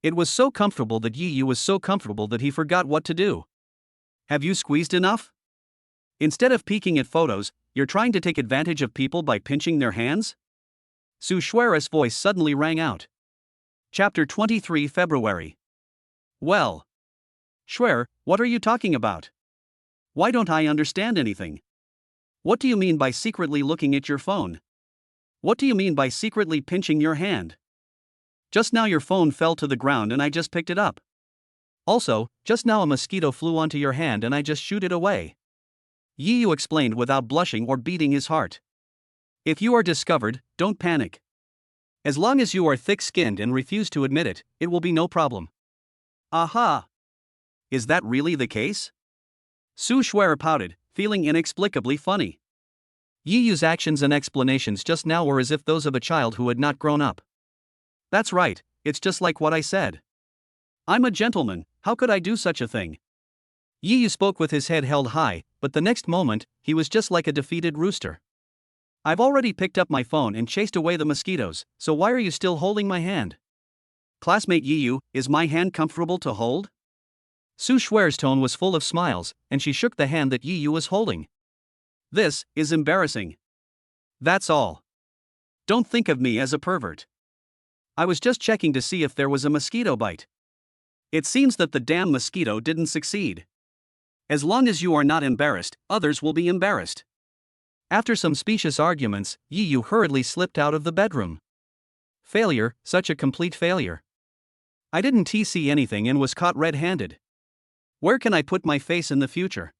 It was so comfortable that Yi Yu was so comfortable that he forgot what to do. Have you squeezed enough? Instead of peeking at photos, you're trying to take advantage of people by pinching their hands? Su Shuer's voice suddenly rang out. Chapter 23 February. Well. Shuer, what are you talking about? Why don't I understand anything? What do you mean by secretly looking at your phone? What do you mean by secretly pinching your hand? Just now your phone fell to the ground and I just picked it up. Also, just now a mosquito flew onto your hand and I just shooed it away. Yi Yu explained without blushing or beating his heart. If you are discovered, don't panic. As long as you are thick-skinned and refuse to admit it, it will be no problem. Aha! Is that really the case? Su Shuer pouted, feeling inexplicably funny. Yi Yu's actions and explanations just now were as if those of a child who had not grown up. That's right, it's just like what I said. I'm a gentleman, how could I do such a thing? Yi Yu spoke with his head held high, but the next moment, he was just like a defeated rooster. I've already picked up my phone and chased away the mosquitoes, so why are you still holding my hand? Classmate Yi Yu, is my hand comfortable to hold? Su Shuer's tone was full of smiles, and she shook the hand that Yi Yu was holding. This is embarrassing. That's all. Don't think of me as a pervert. I was just checking to see if there was a mosquito bite. It seems that the damn mosquito didn't succeed. As long as you are not embarrassed, others will be embarrassed. After some specious arguments, Yi Yu hurriedly slipped out of the bedroom. Failure, such a complete failure. I didn't see anything and was caught red-handed. Where can I put my face in the future?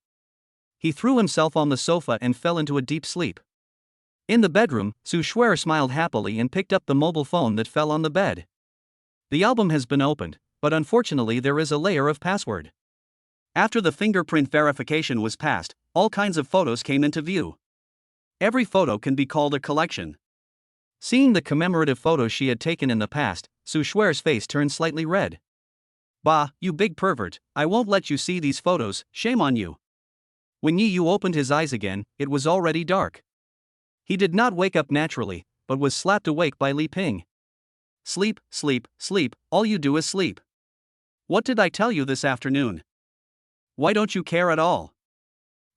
He threw himself on the sofa and fell into a deep sleep. In the bedroom, Su Shuer smiled happily and picked up the mobile phone that fell on the bed. The album has been opened, but unfortunately there is a layer of password. After the fingerprint verification was passed, all kinds of photos came into view. Every photo can be called a collection. Seeing the commemorative photos she had taken in the past, Su Shuer's face turned slightly red. Bah, you big pervert, I won't let you see these photos, shame on you. When Yi Yu opened his eyes again, it was already dark. He did not wake up naturally, but was slapped awake by Li Ping. Sleep, sleep, sleep, all you do is sleep. What did I tell you this afternoon? Why don't you care at all?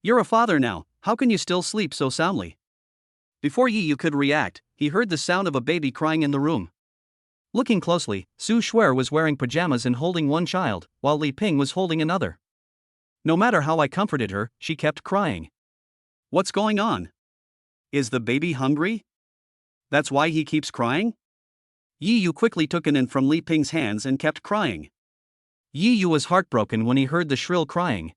You're a father now, how can you still sleep so soundly? Before Yi Yu could react, he heard the sound of a baby crying in the room. Looking closely, Su Shuer was wearing pajamas and holding one child, while Li Ping was holding another. No matter how I comforted her, she kept crying. What's going on? Is the baby hungry? That's why he keeps crying? Yi Yu quickly took it in from Li Ping's hands and kept crying. Yi Yu was heartbroken when he heard the shrill crying.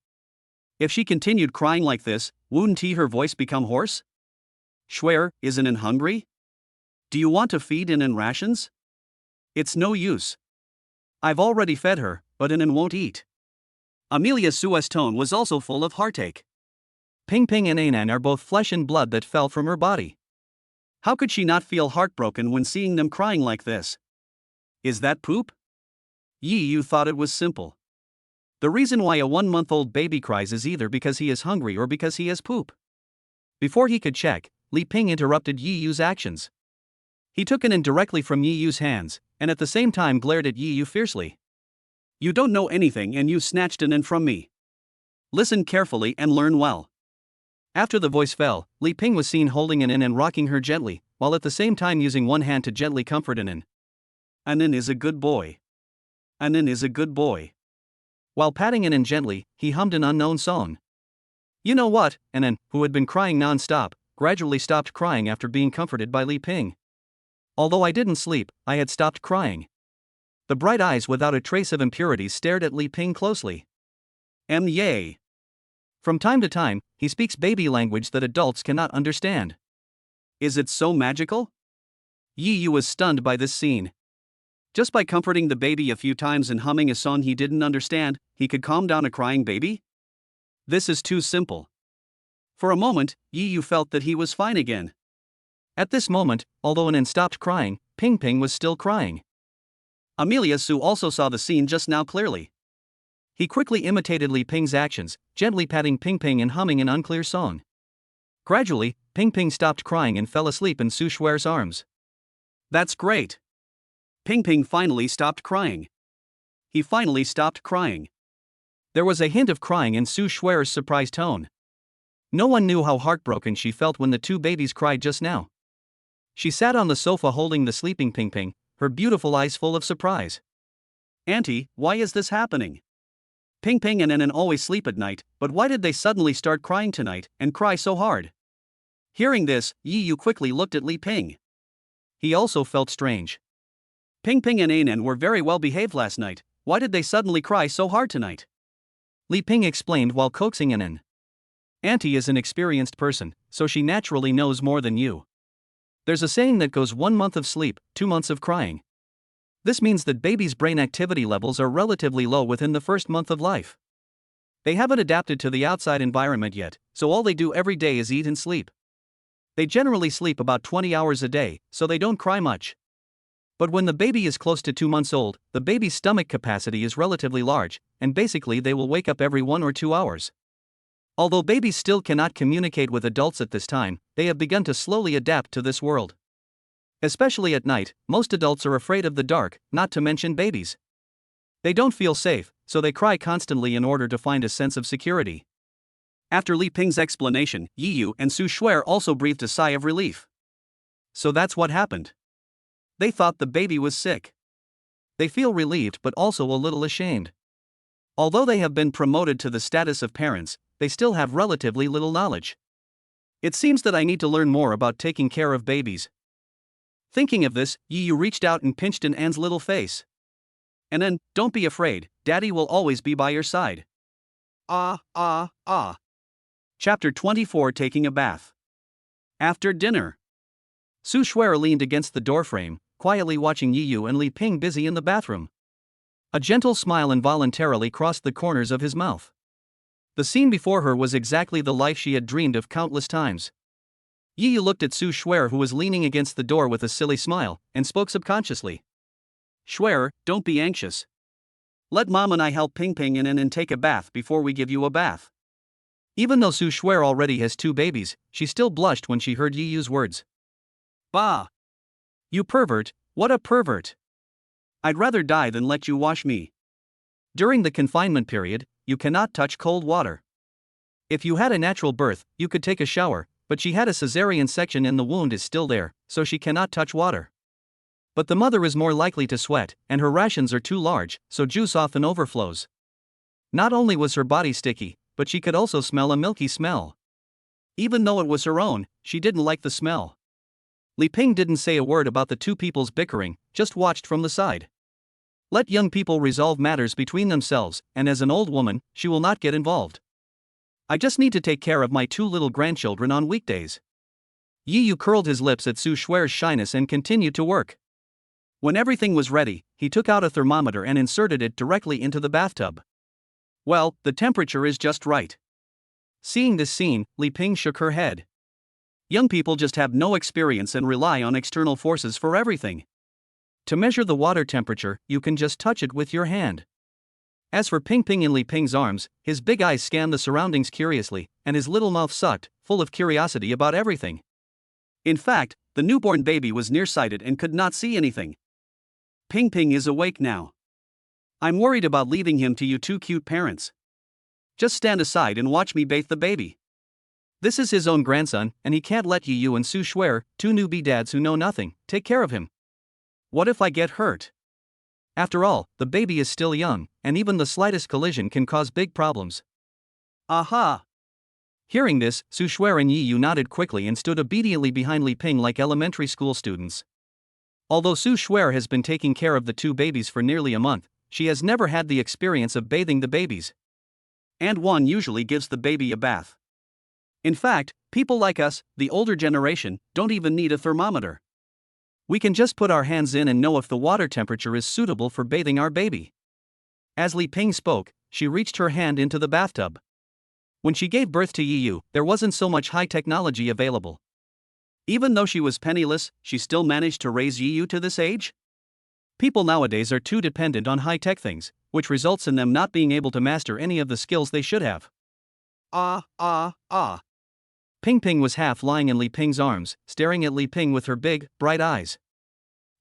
If she continued crying like this, wouldn't her voice become hoarse? Shuer, isn't it hungry? Do you want to feed in rations? It's no use. I've already fed her, but in won't eat. Amelia Su's tone was also full of heartache. Ping Ping and Anan are both flesh and blood that fell from her body. How could she not feel heartbroken when seeing them crying like this? Is that poop? Yi Yu thought it was simple. The reason why a 1-month-old baby cries is either because he is hungry or because he has poop. Before he could check, Li Ping interrupted Yi Yu's actions. He took it in directly from Yi Yu's hands, and at the same time glared at Yi Yu fiercely. You don't know anything and you snatched it in from me. Listen carefully and learn well. After the voice fell, Li Ping was seen holding it in and rocking her gently, while at the same time using one hand to gently comfort Anan. Anan is a good boy. Anan is a good boy. While patting Anan gently, he hummed an unknown song. You know what? Anan, who had been crying non-stop, gradually stopped crying after being comforted by Li Ping. Although I didn't sleep, I had stopped crying. The bright eyes without a trace of impurities stared at Li Ping closely. Yay. From time to time, he speaks baby language that adults cannot understand. Is it so magical? Yi Yu was stunned by this scene. Just by comforting the baby a few times and humming a song he didn't understand, he could calm down a crying baby? This is too simple. For a moment, Yi Yu felt that he was fine again. At this moment, although Anan stopped crying, Ping Ping was still crying. Amelia Su also saw the scene just now clearly. He quickly imitated Li Ping's actions, gently patting Ping Ping and humming an unclear song. Gradually, Ping Ping stopped crying and fell asleep in Su Shuer's arms. That's great. Ping Ping finally stopped crying. He finally stopped crying. There was a hint of crying in Su Shuer's surprised tone. No one knew how heartbroken she felt when the two babies cried just now. She sat on the sofa holding the sleeping Ping, her beautiful eyes full of surprise. Auntie, why is this happening? Ping and Nen always sleep at night, but why did they suddenly start crying tonight, and cry so hard? Hearing this, Yu quickly looked at Li Ping. He also felt strange. Ping and Nen were very well behaved last night, why did they suddenly cry so hard tonight? Li Ping explained while coaxing Nen. Auntie is an experienced person, so she naturally knows more than you. There's a saying that goes 1 month of sleep, 2 months of crying. This means that babies' brain activity levels are relatively low within the first month of life. They haven't adapted to the outside environment yet, so all they do every day is eat and sleep. They generally sleep about 20 hours a day, so they don't cry much. But when the baby is close to 2 months old, the baby's stomach capacity is relatively large, and basically they will wake up every 1 or 2 hours. Although babies still cannot communicate with adults at this time, they have begun to slowly adapt to this world. Especially at night, most adults are afraid of the dark, not to mention babies. They don't feel safe, so they cry constantly in order to find a sense of security. After Li Ping's explanation, Yu and Su Shuer also breathed a sigh of relief. So that's what happened. They thought the baby was sick. They feel relieved but also a little ashamed. Although they have been promoted to the status of parents, they still have relatively little knowledge. It seems that I need to learn more about taking care of babies. Thinking of this, Yu reached out and pinched An's little face. And then, don't be afraid, Daddy will always be by your side. Chapter 24 Taking a Bath. After dinner. Su Shuer leaned against the doorframe, quietly watching Yu and Li Ping busy in the bathroom. A gentle smile involuntarily crossed the corners of his mouth. The scene before her was exactly the life she had dreamed of countless times. Yu looked at Su Shuer, who was leaning against the door with a silly smile, and spoke subconsciously. Shuer, don't be anxious. Let Mom and I help Ping and Nen take a bath before we give you a bath. Even though Su Shuer already has 2 babies, she still blushed when she heard Yu's words. Bah! You pervert, what a pervert! I'd rather die than let you wash me. During the confinement period, you cannot touch cold water. If you had a natural birth, you could take a shower, but she had a cesarean section and the wound is still there, so she cannot touch water. But the mother is more likely to sweat, and her rations are too large, so juice often overflows. Not only was her body sticky, but she could also smell a milky smell. Even though it was her own, she didn't like the smell. Li Ping didn't say a word about the 2 people's bickering, just watched from the side. Let young people resolve matters between themselves, and as an old woman, she will not get involved. I just need to take care of my 2 little grandchildren on weekdays. Yu curled his lips at Su Shuer's shyness and continued to work. When everything was ready, he took out a thermometer and inserted it directly into the bathtub. Well, the temperature is just right. Seeing this scene, Li Ping shook her head. Young people just have no experience and rely on external forces for everything. To measure the water temperature, you can just touch it with your hand. As for Ping and Li Ping's arms, his big eyes scanned the surroundings curiously, and his little mouth sucked, full of curiosity about everything. In fact, the newborn baby was nearsighted and could not see anything. Ping is awake now. I'm worried about leaving him to you 2 cute parents. Just stand aside and watch me bathe the baby. This is his own grandson, and he can't let Yu and Su Shuer, 2 newbie dads who know nothing, take care of him. What if I get hurt? After all, the baby is still young, and even the slightest collision can cause big problems. Aha! Hearing this, Su Shuer and Yu nodded quickly and stood obediently behind Li Ping like elementary school students. Although Su Shuer has been taking care of the 2 babies for nearly a month, she has never had the experience of bathing the babies. And one usually gives the baby a bath. In fact, people like us, the older generation, don't even need a thermometer. We can just put our hands in and know if the water temperature is suitable for bathing our baby. As Li Ping spoke, she reached her hand into the bathtub. When she gave birth to Yu, there wasn't so much high technology available. Even though she was penniless, she still managed to raise Yu to this age? People nowadays are too dependent on high-tech things, which results in them not being able to master any of the skills they should have. Ping was half lying in Li Ping's arms, staring at Li Ping with her big, bright eyes.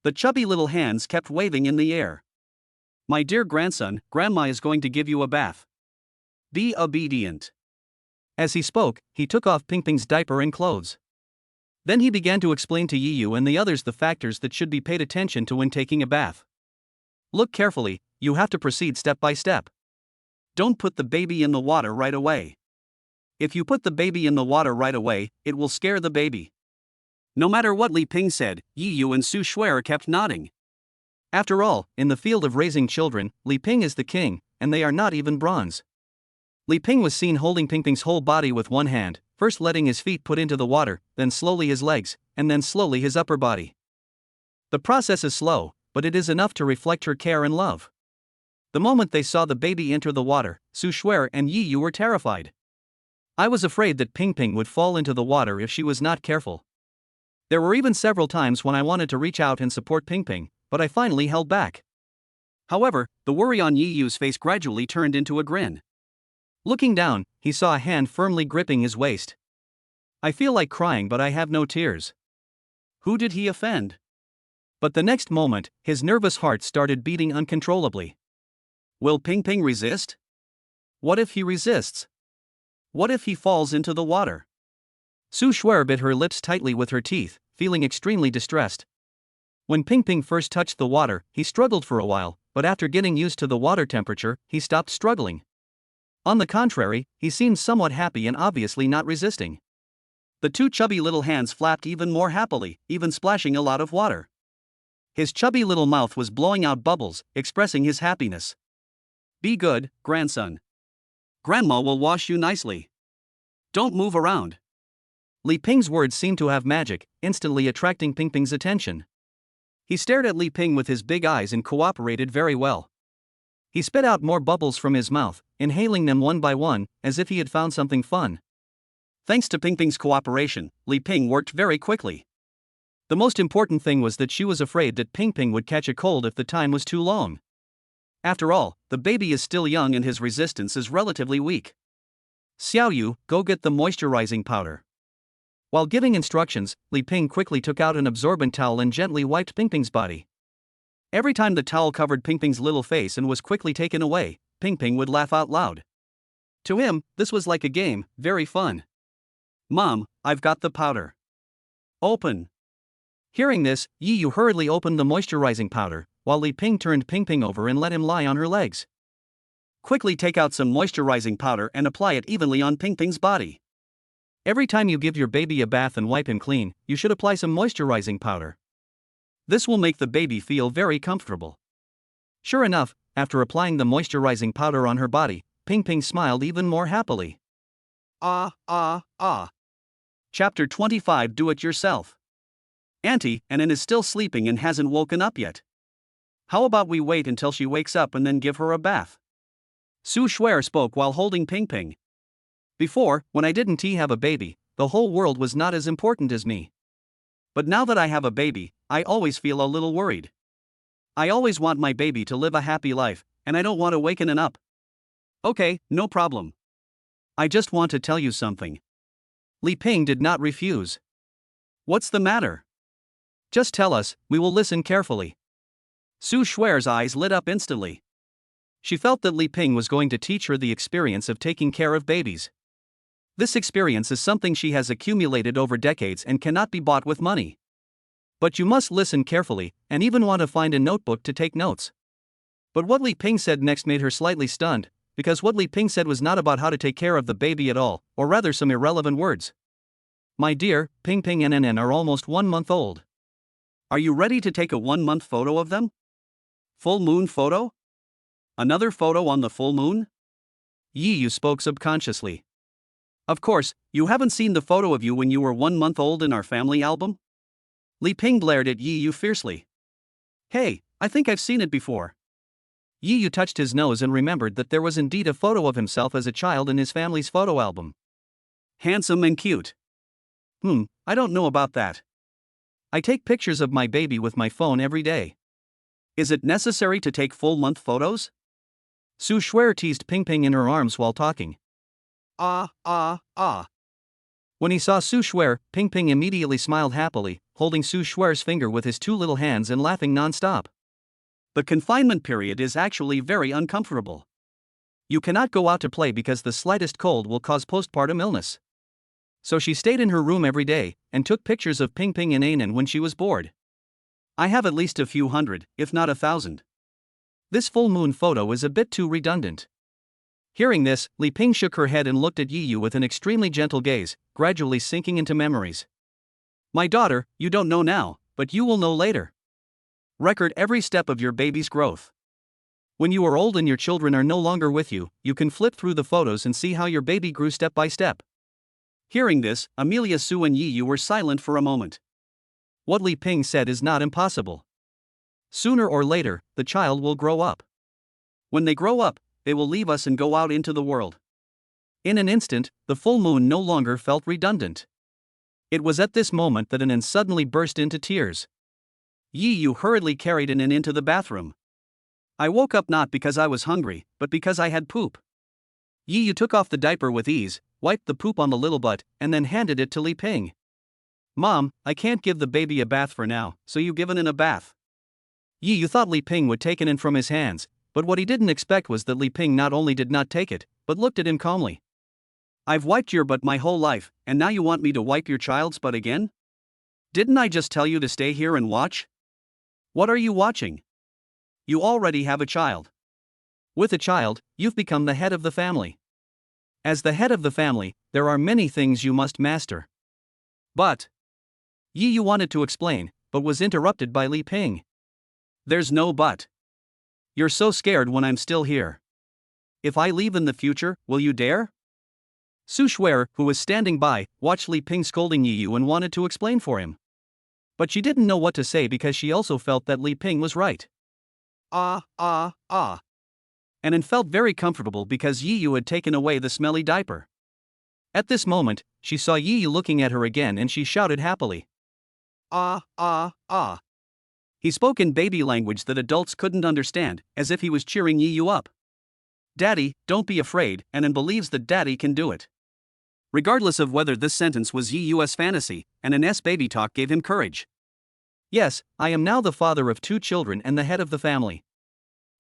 The chubby little hands kept waving in the air. My dear grandson, Grandma is going to give you a bath. Be obedient. As he spoke, he took off Ping's diaper and clothes. Then he began to explain to Yiyu and the others the factors that should be paid attention to when taking a bath. Look carefully, you have to proceed step by step. Don't put the baby in the water right away. If you put the baby in the water right away, it will scare the baby. No matter what Li Ping said, Yiyu and Su Shuer kept nodding. After all, in the field of raising children, Li Ping is the king, and they are not even bronze. Li Ping was seen holding Pingping's whole body with one hand, first letting his feet put into the water, then slowly his legs, and then slowly his upper body. The process is slow, but it is enough to reflect her care and love. The moment they saw the baby enter the water, Su Shuer and Yiyu were terrified. I was afraid that Pingping would fall into the water if she was not careful. There were even several times when I wanted to reach out and support Pingping, but I finally held back. However, the worry on Yiyu's face gradually turned into a grin. Looking down, he saw a hand firmly gripping his waist. I feel like crying, but I have no tears. Who did he offend? But the next moment, his nervous heart started beating uncontrollably. Will Pingping resist? What if he resists? What if he falls into the water? Su Shuer bit her lips tightly with her teeth, feeling extremely distressed. When Pingping first touched the water, he struggled for a while, but after getting used to the water temperature, he stopped struggling. On the contrary, he seemed somewhat happy and obviously not resisting. The two chubby little hands flapped even more happily, even splashing a lot of water. His chubby little mouth was blowing out bubbles, expressing his happiness. Be good, grandson. Grandma will wash you nicely. Don't move around. Li Ping's words seemed to have magic, instantly attracting Pingping's attention. He stared at Li Ping with his big eyes and cooperated very well. He spit out more bubbles from his mouth, inhaling them one by one, as if he had found something fun. Thanks to Pingping's cooperation, Li Ping worked very quickly. The most important thing was that she was afraid that Pingping would catch a cold if the time was too long. After all, the baby is still young and his resistance is relatively weak. Xiaoyu, go get the moisturizing powder. While giving instructions, Li Ping quickly took out an absorbent towel and gently wiped Pingping's body. Every time the towel covered Pingping's little face and was quickly taken away, Pingping would laugh out loud. To him, this was like a game, very fun. Mom, I've got the powder. Open. Hearing this, Yiyu hurriedly opened the moisturizing powder, while Li Ping turned Pingping over and let him lie on her legs. Quickly take out some moisturizing powder and apply it evenly on Pingping's body. Every time you give your baby a bath and wipe him clean, you should apply some moisturizing powder. This will make the baby feel very comfortable. Sure enough, after applying the moisturizing powder on her body, Pingping smiled even more happily. Chapter 25 Do It Yourself. Auntie Anan is still sleeping and hasn't woken up yet. How about we wait until she wakes up and then give her a bath? Su Shuer spoke while holding Pingping. Before, when I didn't have a baby, the whole world was not as important as me. But now that I have a baby, I always feel a little worried. I always want my baby to live a happy life, and I don't want to waken it up. Okay, no problem. I just want to tell you something. Li Ping did not refuse. What's the matter? Just tell us, we will listen carefully. Su Shuer's eyes lit up instantly. She felt that Li Ping was going to teach her the experience of taking care of babies. This experience is something she has accumulated over decades and cannot be bought with money. But you must listen carefully, and even want to find a notebook to take notes. But what Li Ping said next made her slightly stunned, because what Li Ping said was not about how to take care of the baby at all, or rather some irrelevant words. My dear, Pingping and Nen are almost 1 month old. Are you ready to take a 1-month photo of them? Full moon photo? Another photo on the full moon? Yiyu spoke subconsciously. Of course, you haven't seen the photo of you when you were 1 month old in our family album? Li Ping glared at Yiyu fiercely. Hey, I think I've seen it before. Yiyu touched his nose and remembered that there was indeed a photo of himself as a child in his family's photo album. Handsome and cute. I don't know about that. I take pictures of my baby with my phone every day. Is it necessary to take full month photos? Su Shuer teased Pingping in her arms while talking. When he saw Su Shuer, Pingping immediately smiled happily, holding Su Shuer's finger with his 2 little hands and laughing non-stop. The confinement period is actually very uncomfortable. You cannot go out to play because the slightest cold will cause postpartum illness. So she stayed in her room every day, and took pictures of Ping Ping and Anan when she was bored. I have at least a few hundred, if not 1,000. This full moon photo is a bit too redundant. Hearing this, Li Ping shook her head and looked at Yi Yu with an extremely gentle gaze, gradually sinking into memories. My daughter, you don't know now, but you will know later. Record every step of your baby's growth. When you are old and your children are no longer with you, you can flip through the photos and see how your baby grew step by step. Hearing this, Amelia Su and Yi Yu were silent for a moment. What Li Ping said is not impossible. Sooner or later, the child will grow up. When they grow up, they will leave us and go out into the world. In an instant, the full moon no longer felt redundant. It was at this moment that Anan suddenly burst into tears. Yi Yu hurriedly carried Anan into the bathroom. I woke up not because I was hungry, but because I had poop. Yi Yu took off the diaper with ease, wiped the poop on the little butt, and then handed it to Li Ping. Mom, I can't give the baby a bath for now, so you give Anan a bath. Yi Yu thought Li Ping would take Anan from his hands, but what he didn't expect was that Li Ping not only did not take it, but looked at him calmly. I've wiped your butt my whole life, and now you want me to wipe your child's butt again? Didn't I just tell you to stay here and watch? What are you watching? You already have a child. With a child, you've become the head of the family. As the head of the family, there are many things you must master. But Yi Yu wanted to explain, but was interrupted by Li Ping. There's no but. You're so scared when I'm still here. If I leave in the future, will you dare? Su Shuer, who was standing by, watched Li Ping scolding Yi Yu and wanted to explain for him. But she didn't know what to say because she also felt that Li Ping was right. Anan felt very comfortable because Yi Yu had taken away the smelly diaper. At this moment, she saw Yi Yu looking at her again and she shouted happily. He spoke in baby language that adults couldn't understand, as if he was cheering Yi Yu up. Daddy, don't be afraid, Anan believes that Daddy can do it. Regardless of whether this sentence was Yi Yu's fantasy, Anan's baby talk gave him courage. Yes, I am now the father of 2 children and the head of the family.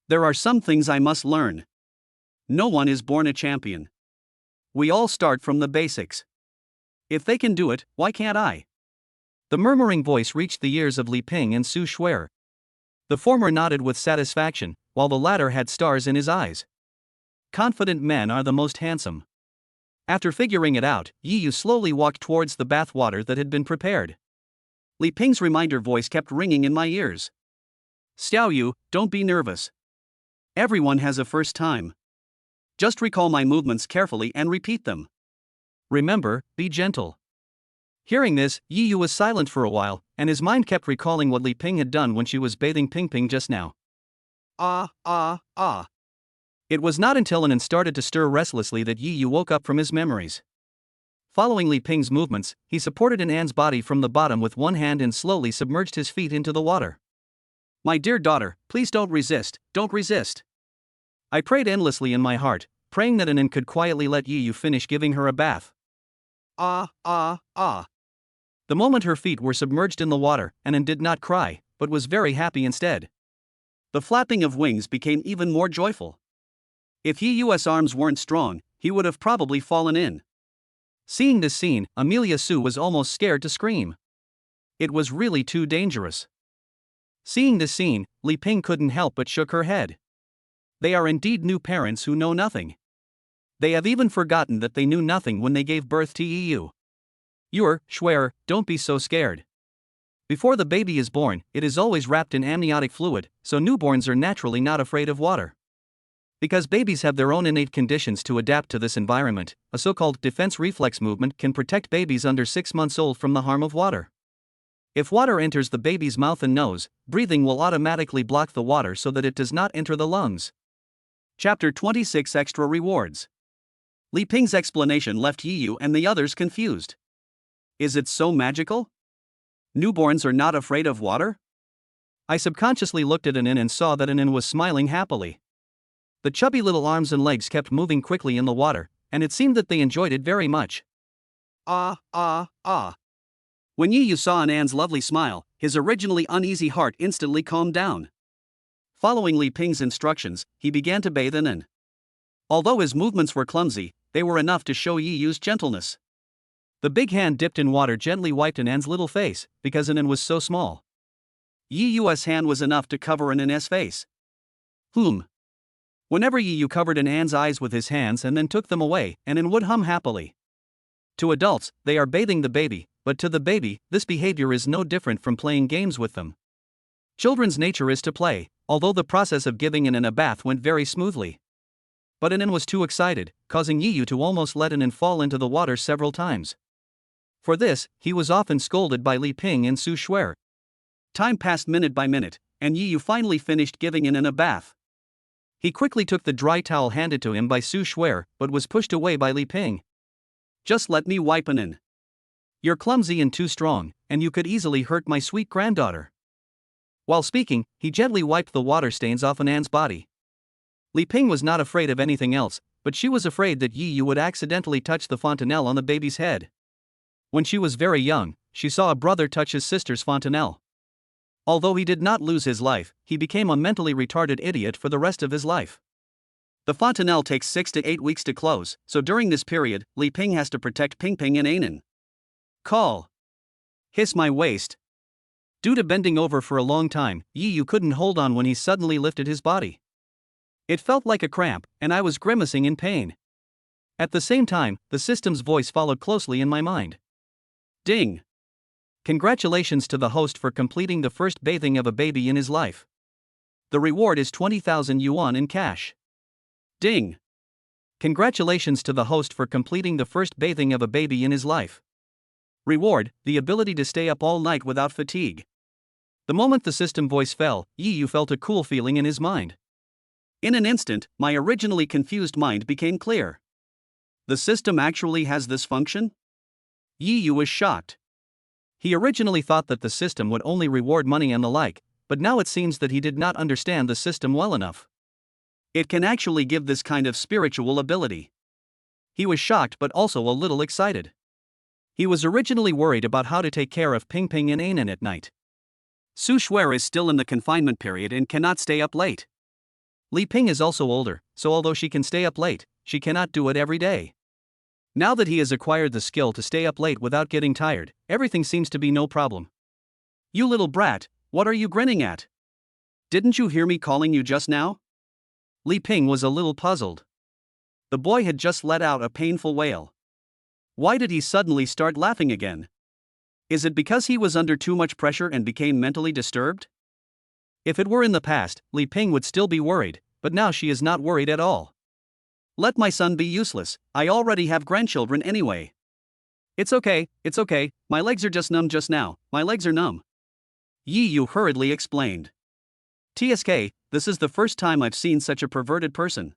There are some things I must learn. No one is born a champion. We all start from the basics. If they can do it, why can't I? The murmuring voice reached the ears of Li Ping and Su Shuer. The former nodded with satisfaction, while the latter had stars in his eyes. Confident men are the most handsome. After figuring it out, Yi Yu slowly walked towards the bath water that had been prepared. Li Ping's reminder voice kept ringing in my ears. Xiao Yu, don't be nervous. Everyone has a first time. Just recall my movements carefully and repeat them. Remember, be gentle. Hearing this, Yi Yu was silent for a while, and his mind kept recalling what Li Ping had done when she was bathing Ping Ping just now. It was not until Anan started to stir restlessly that Yi Yu woke up from his memories. Following Li Ping's movements, he supported Anan's body from the bottom with one hand and slowly submerged his feet into the water. My dear daughter, please don't resist, don't resist. I prayed endlessly in my heart, praying that Anan could quietly let Yi Yu finish giving her a bath. The moment her feet were submerged in the water, Anan did not cry, but was very happy instead. The flapping of wings became even more joyful. If Yi Yu's arms weren't strong, he would have probably fallen in. Seeing this scene, Amelia Su was almost scared to scream. It was really too dangerous. Seeing this scene, Li Ping couldn't help but shook her head. They are indeed new parents who know nothing. They have even forgotten that they knew nothing when they gave birth to Yi Yu. Shuer, don't be so scared. Before the baby is born, it is always wrapped in amniotic fluid, so newborns are naturally not afraid of water. Because babies have their own innate conditions to adapt to this environment, a so-called defense reflex movement can protect babies under 6 months old from the harm of water. If water enters the baby's mouth and nose, breathing will automatically block the water so that it does not enter the lungs. Chapter 26 Extra Rewards. Li Ping's explanation left Yi Yu and the others confused. Is it so magical? Newborns are not afraid of water? I subconsciously looked at Anan and saw that Anan was smiling happily. The chubby little arms and legs kept moving quickly in the water, and it seemed that they enjoyed it very much. When Yi Yu saw Anan's lovely smile, his originally uneasy heart instantly calmed down. Following Li Ping's instructions, he began to bathe Anan. Although his movements were clumsy, they were enough to show Yi Yu's gentleness. The big hand dipped in water gently wiped An's little face, because An was so small. Yi's hand was enough to cover An's face. Whenever Yi covered An's eyes with his hands and then took them away, An would hum happily. To adults, they are bathing the baby, but to the baby, this behavior is no different from playing games with them. Children's nature is to play, although the process of giving An a bath went very smoothly. But An was too excited, causing Yi to almost let An fall into the water several times. For this, he was often scolded by Li Ping and Su Shuer. Time passed minute by minute, and Yi finally finished giving An a bath. He quickly took the dry towel handed to him by Su Shuer, but was pushed away by Li Ping. Just let me wipe An. You're clumsy and too strong, and you could easily hurt my sweet granddaughter. While speaking, he gently wiped the water stains off An's body. Li Ping was not afraid of anything else, but she was afraid that Yi would accidentally touch the fontanelle on the baby's head. When she was very young, she saw a brother touch his sister's fontanelle. Although he did not lose his life, he became a mentally retarded idiot for the rest of his life. The fontanelle takes 6 to 8 weeks to close, so during this period, Li Ping has to protect Ping Ping and Anan. Call. Hiss my waist. Due to bending over for a long time, Yi couldn't hold on when he suddenly lifted his body. It felt like a cramp, and I was grimacing in pain. At the same time, the system's voice followed closely in my mind. Ding! Congratulations to the host for completing the first bathing of a baby in his life. The reward is 20,000 yuan in cash. Ding! Congratulations to the host for completing the first bathing of a baby in his life. Reward, the ability to stay up all night without fatigue. The moment the system voice fell, Yi felt a cool feeling in his mind. In an instant, my originally confused mind became clear. The system actually has this function? Yi was shocked. He originally thought that the system would only reward money and the like, but now it seems that he did not understand the system well enough. It can actually give this kind of spiritual ability. He was shocked but also a little excited. He was originally worried about how to take care of Ping Ping and Anan at night. Su Shuer is still in the confinement period and cannot stay up late. Li Ping is also older, so although she can stay up late, she cannot do it every day. Now that he has acquired the skill to stay up late without getting tired, everything seems to be no problem. You little brat, what are you grinning at? Didn't you hear me calling you just now? Li Ping was a little puzzled. The boy had just let out a painful wail. Why did he suddenly start laughing again? Is it because he was under too much pressure and became mentally disturbed? If it were in the past, Li Ping would still be worried, but now she is not worried at all. Let my son be useless, I already have grandchildren anyway. It's okay, my legs are just numb just now, my legs are numb. Yi hurriedly explained. TSK, this is the first time I've seen such a perverted person.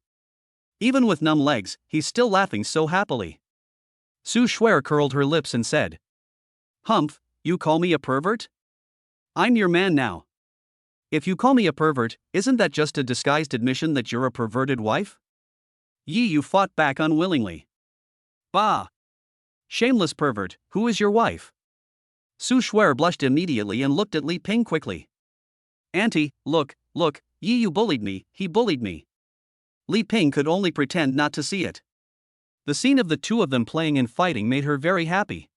Even with numb legs, he's still laughing so happily. Su Shuer curled her lips and said. Humph, you call me a pervert? I'm your man now. If you call me a pervert, isn't that just a disguised admission that you're a perverted wife? Yi fought back unwillingly. Bah! Shameless pervert, who is your wife? Su Shuer blushed immediately and looked at Li Ping quickly. Auntie, look, Yi bullied me, he bullied me. Li Ping could only pretend not to see it. The scene of the two of them playing and fighting made her very happy.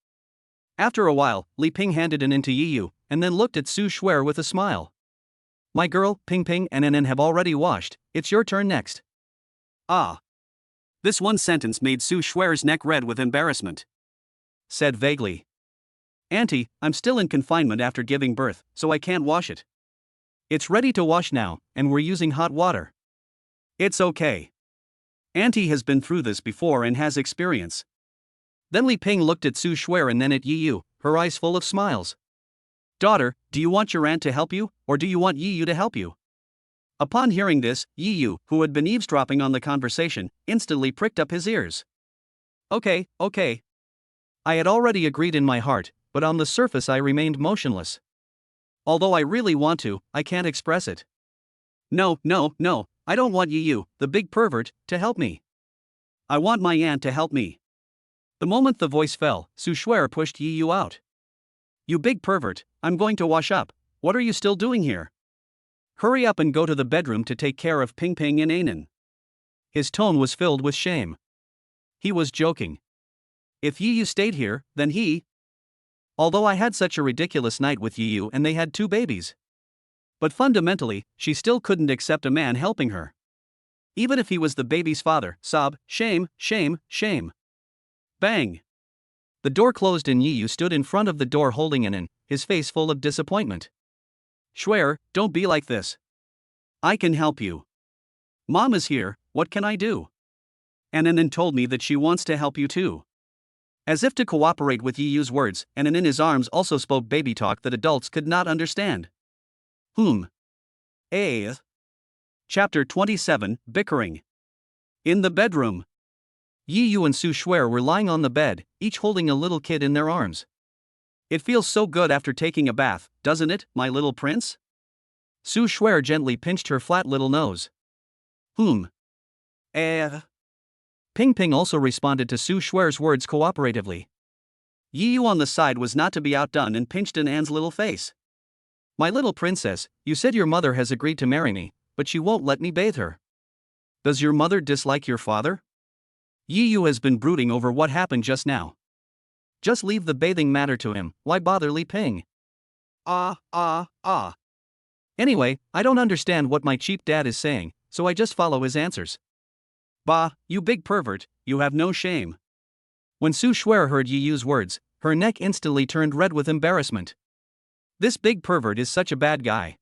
After a while, Li Ping handed it in to Yi and then looked at Su Shuer with a smile. My girl, Ping Ping and Anan have already washed, it's your turn next. Ah. This one sentence made Su Shuer's neck red with embarrassment. Said vaguely. Auntie, I'm still in confinement after giving birth, so I can't wash it. It's ready to wash now, and we're using hot water. It's okay. Auntie has been through this before and has experience. Then Li Ping looked at Su Shuer and then at Yi, her eyes full of smiles. Daughter, do you want your aunt to help you, or do you want Yi to help you? Upon hearing this, Yi, who had been eavesdropping on the conversation, instantly pricked up his ears. Okay. I had already agreed in my heart, but on the surface I remained motionless. Although I really want to, I can't express it. No, I don't want Yi, the big pervert, to help me. I want my aunt to help me. The moment the voice fell, Su Shuer pushed Yi out. You big pervert, I'm going to wash up, what are you still doing here? Hurry up and go to the bedroom to take care of Ping Ping and Anan. His tone was filled with shame. He was joking. If Yi Yu stayed here, then he. Although I had such a ridiculous night with Yi Yu and they had 2 babies. But fundamentally, she still couldn't accept a man helping her. Even if he was the baby's father. Sob, shame, shame, shame. Bang. The door closed and Yi Yu stood in front of the door holding Anan, his face full of disappointment. Swear, don't be like this. I can help you. Mom is here, what can I do? Anan told me that she wants to help you too. As if to cooperate with Yi Yu's words, Anan in his arms also spoke baby talk that adults could not understand. Chapter 27, Bickering. In the bedroom. Yi Yu and Su Shuer were lying on the bed, each holding a little kid in their arms. It feels so good after taking a bath, doesn't it, my little prince? Su Shuer gently pinched her flat little nose. Ping Ping also responded to Su Shuer's words cooperatively. Yi Yu on the side was not to be outdone and pinched Anan's little face. My little princess, you said your mother has agreed to marry me, but she won't let me bathe her. Does your mother dislike your father? Yi Yu has been brooding over what happened just now. Just leave the bathing matter to him, why bother Li Ping? Anyway, I don't understand what my cheap dad is saying, so I just follow his answers. Bah, you big pervert, you have no shame. When Su Shuer heard Yi Yu's words, her neck instantly turned red with embarrassment. This big pervert is such a bad guy.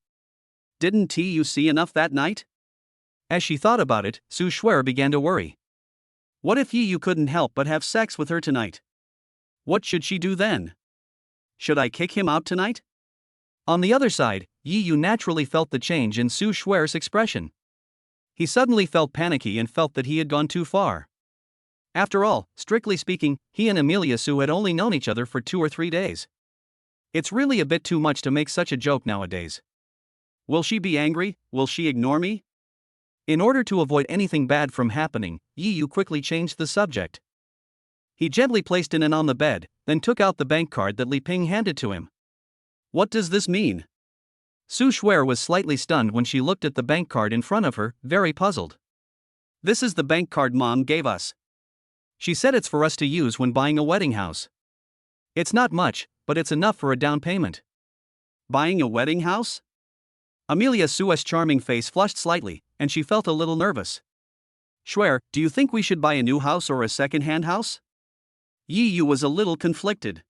Didn't you see enough that night? As she thought about it, Su Shuer began to worry. What if Yi Yu couldn't help but have sex with her tonight? What should she do then? Should I kick him out tonight? On the other side, Yi Yu naturally felt the change in Su Shuer's expression. He suddenly felt panicky and felt that he had gone too far. After all, strictly speaking, he and Amelia Su had only known each other for 2 or 3 days. It's really a bit too much to make such a joke nowadays. Will she be angry? Will she ignore me? In order to avoid anything bad from happening, Yi Yu quickly changed the subject. He gently placed Anan on the bed, then took out the bank card that Li Ping handed to him. What does this mean? Su Shuer was slightly stunned when she looked at the bank card in front of her, very puzzled. This is the bank card Mom gave us. She said it's for us to use when buying a wedding house. It's not much, but it's enough for a down payment. Buying a wedding house? Amelia Su's charming face flushed slightly, and she felt a little nervous. Shuer, do you think we should buy a new house or a second-hand house? Yi Yu was a little conflicted.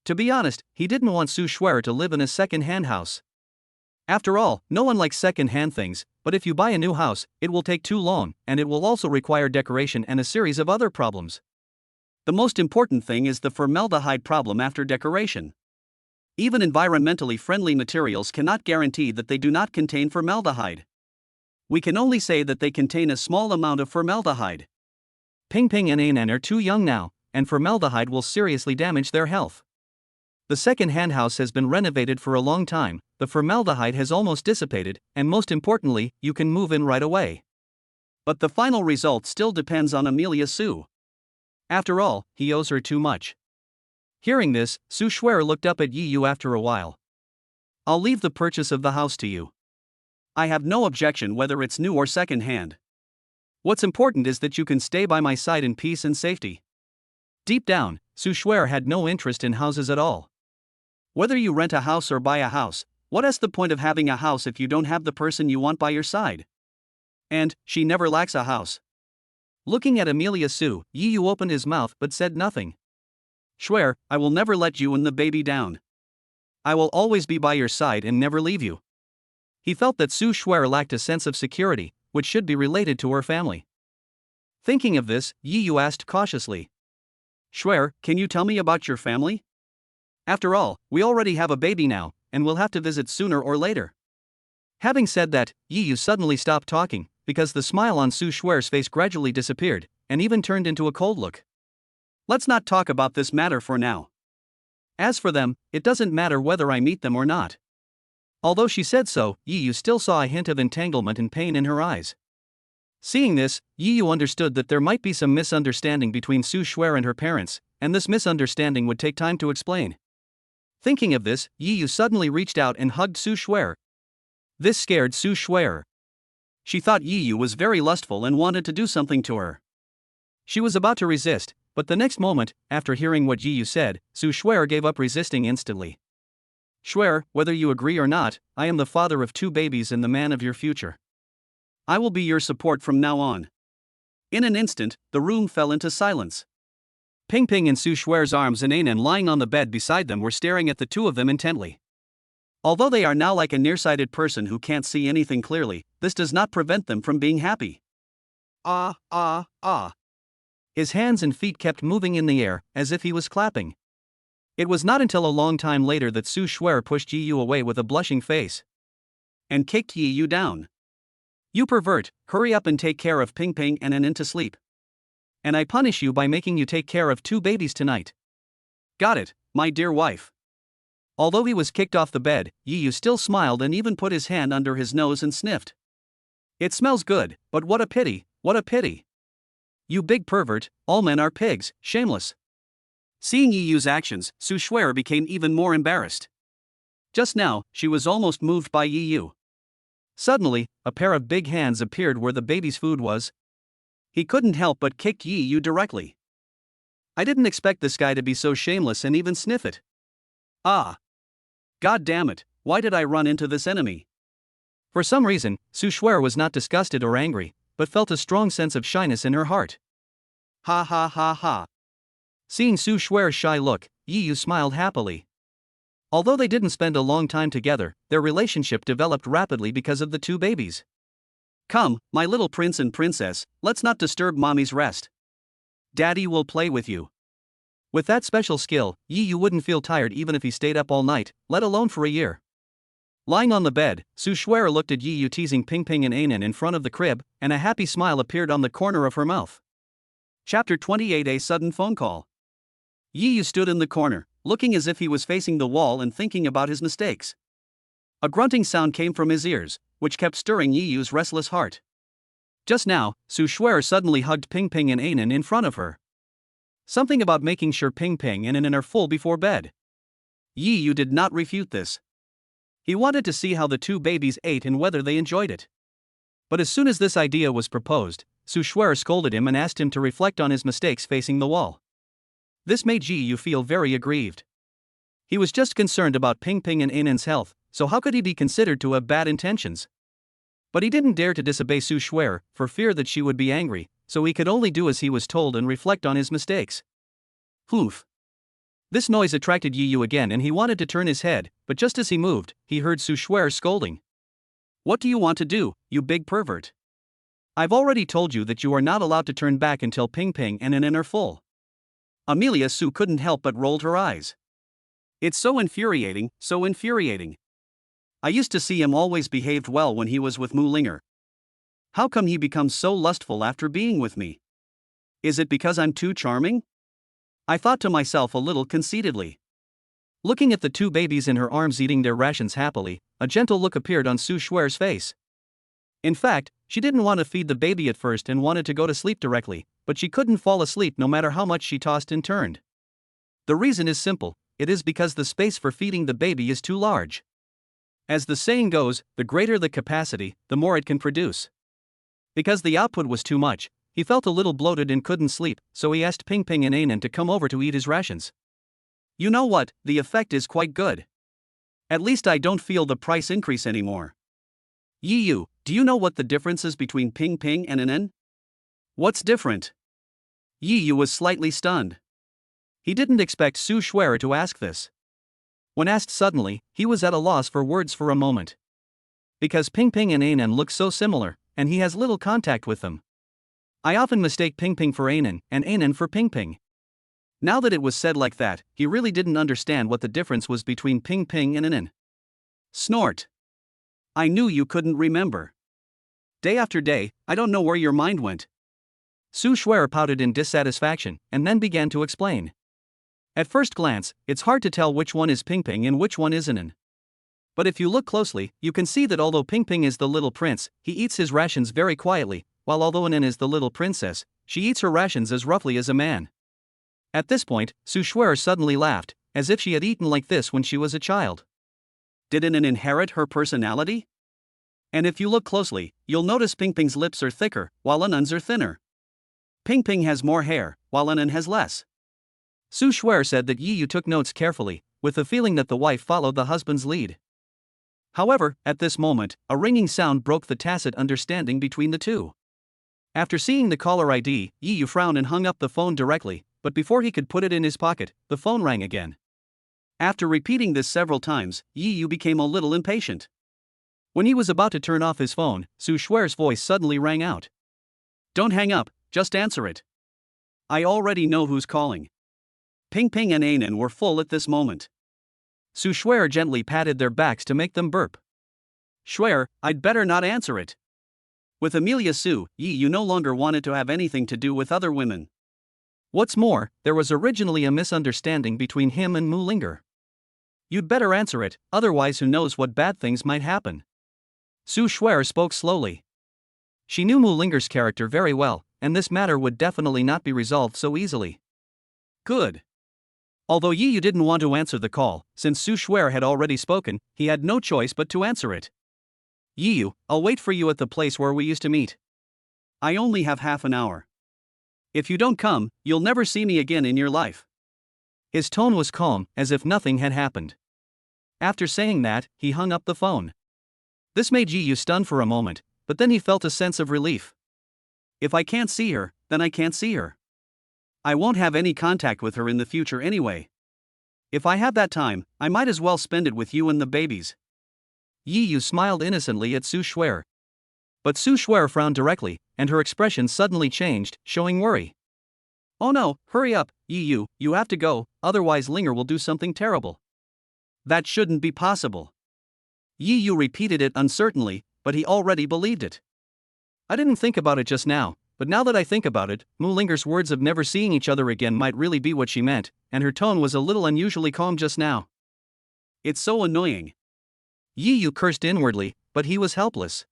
To be honest, he didn't want Su Shuer to live in a second-hand house. After all, no one likes second-hand things, but if you buy a new house, it will take too long, and it will also require decoration and a series of other problems. The most important thing is the formaldehyde problem after decoration. Even environmentally friendly materials cannot guarantee that they do not contain formaldehyde. We can only say that they contain a small amount of formaldehyde. Ping Ping and Anan are too young now, and formaldehyde will seriously damage their health. The second-hand house has been renovated for a long time, the formaldehyde has almost dissipated, and most importantly, you can move in right away. But the final result still depends on Amelia Su. After all, he owes her too much. Hearing this, Su Shuer looked up at Yi Yu after a while. I'll leave the purchase of the house to you. I have no objection whether it's new or second-hand. What's important is that you can stay by my side in peace and safety. Deep down, Su Shuer had no interest in houses at all. Whether you rent a house or buy a house, what is the point of having a house if you don't have the person you want by your side? And, she never lacks a house. Looking at Amelia Su, Yi Yu opened his mouth but said nothing. Shuer, I will never let you and the baby down. I will always be by your side and never leave you. He felt that Su Shuer lacked a sense of security, which should be related to her family. Thinking of this, Yi Yu asked cautiously. Shuer, can you tell me about your family? After all, we already have a baby now, and we'll have to visit sooner or later. Having said that, Yi Yu suddenly stopped talking, because the smile on Su Shuer's face gradually disappeared, and even turned into a cold look. Let's not talk about this matter for now. As for them, it doesn't matter whether I meet them or not. Although she said so, Yi Yu still saw a hint of entanglement and pain in her eyes. Seeing this, Yi Yu understood that there might be some misunderstanding between Su Shuer and her parents, and this misunderstanding would take time to explain. Thinking of this, Yi Yu suddenly reached out and hugged Su Shuer. This scared Su Shuer. She thought Yi Yu was very lustful and wanted to do something to her. She was about to resist, But the next moment, after hearing what Yi Yu said, Su Shuer gave up resisting instantly. Shuer, whether you agree or not, I am the father of 2 babies and the man of your future. I will be your support from now on. In an instant, the room fell into silence. Ping Ping in Su Shuer's arms and Anan lying on the bed beside them were staring at the two of them intently. Although they are now like a nearsighted person who can't see anything clearly, this does not prevent them from being happy. Ah, ah, ah. His hands and feet kept moving in the air, as if he was clapping. It was not until a long time later that Su Shuer pushed Yi Yu away with a blushing face and kicked Yi Yu down. You pervert, hurry up and take care of Ping Ping and Anan to sleep. And I punish you by making you take care of 2 babies tonight. Got it, my dear wife. Although he was kicked off the bed, Yi Yu still smiled and even put his hand under his nose and sniffed. It smells good, but what a pity, what a pity. You big pervert, all men are pigs, shameless. Seeing Yi Yu's actions, Su Shuer became even more embarrassed. Just now, she was almost moved by Yi Yu. Suddenly, a pair of big hands appeared where the baby's food was. He couldn't help but kick Yi Yu directly. I didn't expect this guy to be so shameless and even sniff it. Ah. God damn it, why did I run into this enemy? For some reason, Su Shuer was not disgusted or angry, but felt a strong sense of shyness in her heart. Ha ha ha ha. Seeing Su Shuer's shy look, Yi Yu smiled happily. Although they didn't spend a long time together, their relationship developed rapidly because of the 2 babies. Come, my little prince and princess, let's not disturb mommy's rest. Daddy will play with you. With that special skill, Yi Yu wouldn't feel tired even if he stayed up all night, let alone for a year. Lying on the bed, Su Shuer looked at Yi Yu teasing Ping Ping and Anan in front of the crib, and a happy smile appeared on the corner of her mouth. Chapter 28. A sudden phone call. Yi Yu stood in the corner, looking as if he was facing the wall and thinking about his mistakes. A grunting sound came from his ears, which kept stirring Yi Yu's restless heart. Just now, Su Shuer suddenly hugged Ping Ping and Anan in front of her. Something about making sure Ping Ping and Anan are full before bed. Yi Yu did not refute this. He wanted to see how the 2 babies ate and whether they enjoyed it. But as soon as this idea was proposed, Su Shuer scolded him and asked him to reflect on his mistakes facing the wall. This made Yi Yu feel very aggrieved. He was just concerned about Ping Ping and Anan's health, so how could he be considered to have bad intentions? But he didn't dare to disobey Su Shuer, for fear that she would be angry, so he could only do as he was told and reflect on his mistakes. Hoof. This noise attracted Yi Yu again and he wanted to turn his head, but just as he moved, he heard Su Shuer scolding. What do you want to do, you big pervert? I've already told you that you are not allowed to turn back until Ping Ping and Anan are full. Amelia Su couldn't help but rolled her eyes. It's so infuriating, so infuriating. I used to see him always behaved well when he was with Mu Linger. How come he becomes so lustful after being with me? Is it because I'm too charming? I thought to myself a little conceitedly. Looking at the 2 babies in her arms eating their rations happily, a gentle look appeared on Su Shuer's face. In fact, she didn't want to feed the baby at first and wanted to go to sleep directly, but she couldn't fall asleep no matter how much she tossed and turned. The reason is simple, it is because the space for feeding the baby is too large. As the saying goes, the greater the capacity, the more it can produce. Because the output was too much, he felt a little bloated and couldn't sleep, so he asked Ping Ping and Anan to come over to eat his rations. You know what, the effect is quite good. At least I don't feel the price increase anymore. Yi Yu, do you know what the difference is between Ping Ping and Anan? What's different? Yi Yu was slightly stunned. He didn't expect Su Shuer to ask this. When asked suddenly, he was at a loss for words for a moment. Because Ping Ping and Anan look so similar, and he has little contact with them. I often mistake Ping Ping for Anan, and Anan for Ping Ping. Now that it was said like that, he really didn't understand what the difference was between Ping Ping and Anan. Snort. I knew you couldn't remember. Day after day, I don't know where your mind went. Su Shuer pouted in dissatisfaction, and then began to explain. At first glance, it's hard to tell which one is Ping Ping and which one is Anan. But if you look closely, you can see that although Ping Ping is the little prince, he eats his rations very quietly, while although Anan is the little princess, she eats her rations as roughly as a man. At this point, Su Shuer suddenly laughed, as if she had eaten like this when she was a child. Did Anan inherit her personality? And if you look closely, you'll notice Ping Ping's lips are thicker, while Anan's are thinner. Ping Ping has more hair, while Anan has less. Su Shuer said that Yi Yu took notes carefully, with the feeling that the wife followed the husband's lead. However, at this moment, a ringing sound broke the tacit understanding between the two. After seeing the caller ID, Yi Yu frowned and hung up the phone directly, but before he could put it in his pocket, the phone rang again. After repeating this several times, Yi Yu became a little impatient. When he was about to turn off his phone, Su Shuer's voice suddenly rang out. "Don't hang up, just answer it. I already know who's calling." Ping Ping and Anan were full at this moment. Su Shuer gently patted their backs to make them burp. "Shuer, I'd better not answer it." With Amelia Su, Yi Yu no longer wanted to have anything to do with other women. What's more, there was originally a misunderstanding between him and Mu Linger. "You'd better answer it, otherwise who knows what bad things might happen." Su Shuer spoke slowly. She knew Mu Linger's character very well, and this matter would definitely not be resolved so easily. Good. Although Yi Yu didn't want to answer the call, since Su Shuer had already spoken, he had no choice but to answer it. "Yi Yu, I'll wait for you at the place where we used to meet. I only have half an hour. If you don't come, you'll never see me again in your life." His tone was calm, as if nothing had happened. After saying that, he hung up the phone. This made Yi Yu stunned for a moment, but then he felt a sense of relief. If I can't see her, then I can't see her. I won't have any contact with her in the future anyway. If I have that time, I might as well spend it with you and the babies. Yi Yu smiled innocently at Su Shuer. But Su Shuer frowned directly, and her expression suddenly changed, showing worry. "Oh no, hurry up, Yi Yu, you have to go, otherwise Linger will do something terrible." "That shouldn't be possible." Yi Yu repeated it uncertainly, but he already believed it. "I didn't think about it just now, but now that I think about it, Mu Linger's words of never seeing each other again might really be what she meant, and her tone was a little unusually calm just now. It's so annoying." Yi Yu cursed inwardly, but he was helpless.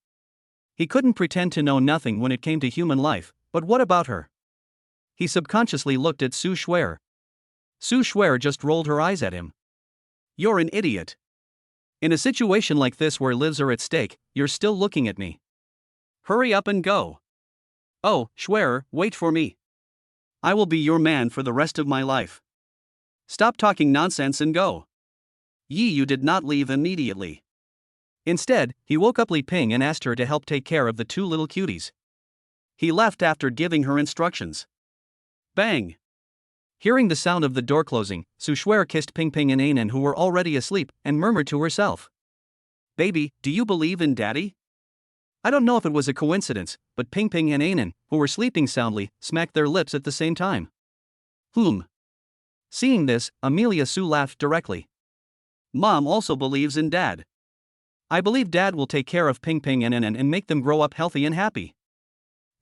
He couldn't pretend to know nothing when it came to human life, but what about her? He subconsciously looked at Su Shuer. Su Shuer just rolled her eyes at him. "You're an idiot. In a situation like this where lives are at stake, you're still looking at me. Hurry up and go." "Oh, Shuer, wait for me. I will be your man for the rest of my life. Stop talking nonsense and go." Yi Yu did not leave immediately. Instead, he woke up Li Ping and asked her to help take care of the two little cuties. He left after giving her instructions. Bang! Hearing the sound of the door closing, Su Shuer kissed Ping Ping and Anan, who were already asleep, and murmured to herself, "Baby, do you believe in Daddy?" I don't know if it was a coincidence, but Ping Ping and Anan, who were sleeping soundly, smacked their lips at the same time. Seeing this, Amelia Su laughed directly. "Mom also believes in Dad. I believe Dad will take care of Ping Ping and Anan and make them grow up healthy and happy.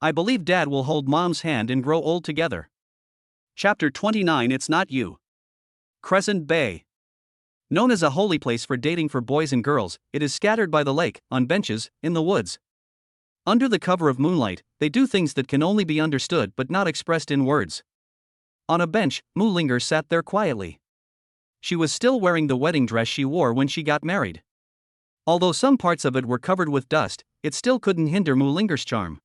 I believe Dad will hold Mom's hand and grow old together." Chapter 29. It's Not You. Crescent Bay. Known as a holy place for dating for boys and girls, it is scattered by the lake, on benches, in the woods. Under the cover of moonlight, they do things that can only be understood but not expressed in words. On a bench, Mu Linger sat there quietly. She was still wearing the wedding dress she wore when she got married. Although some parts of it were covered with dust, it still couldn't hinder Mu Linger's charm.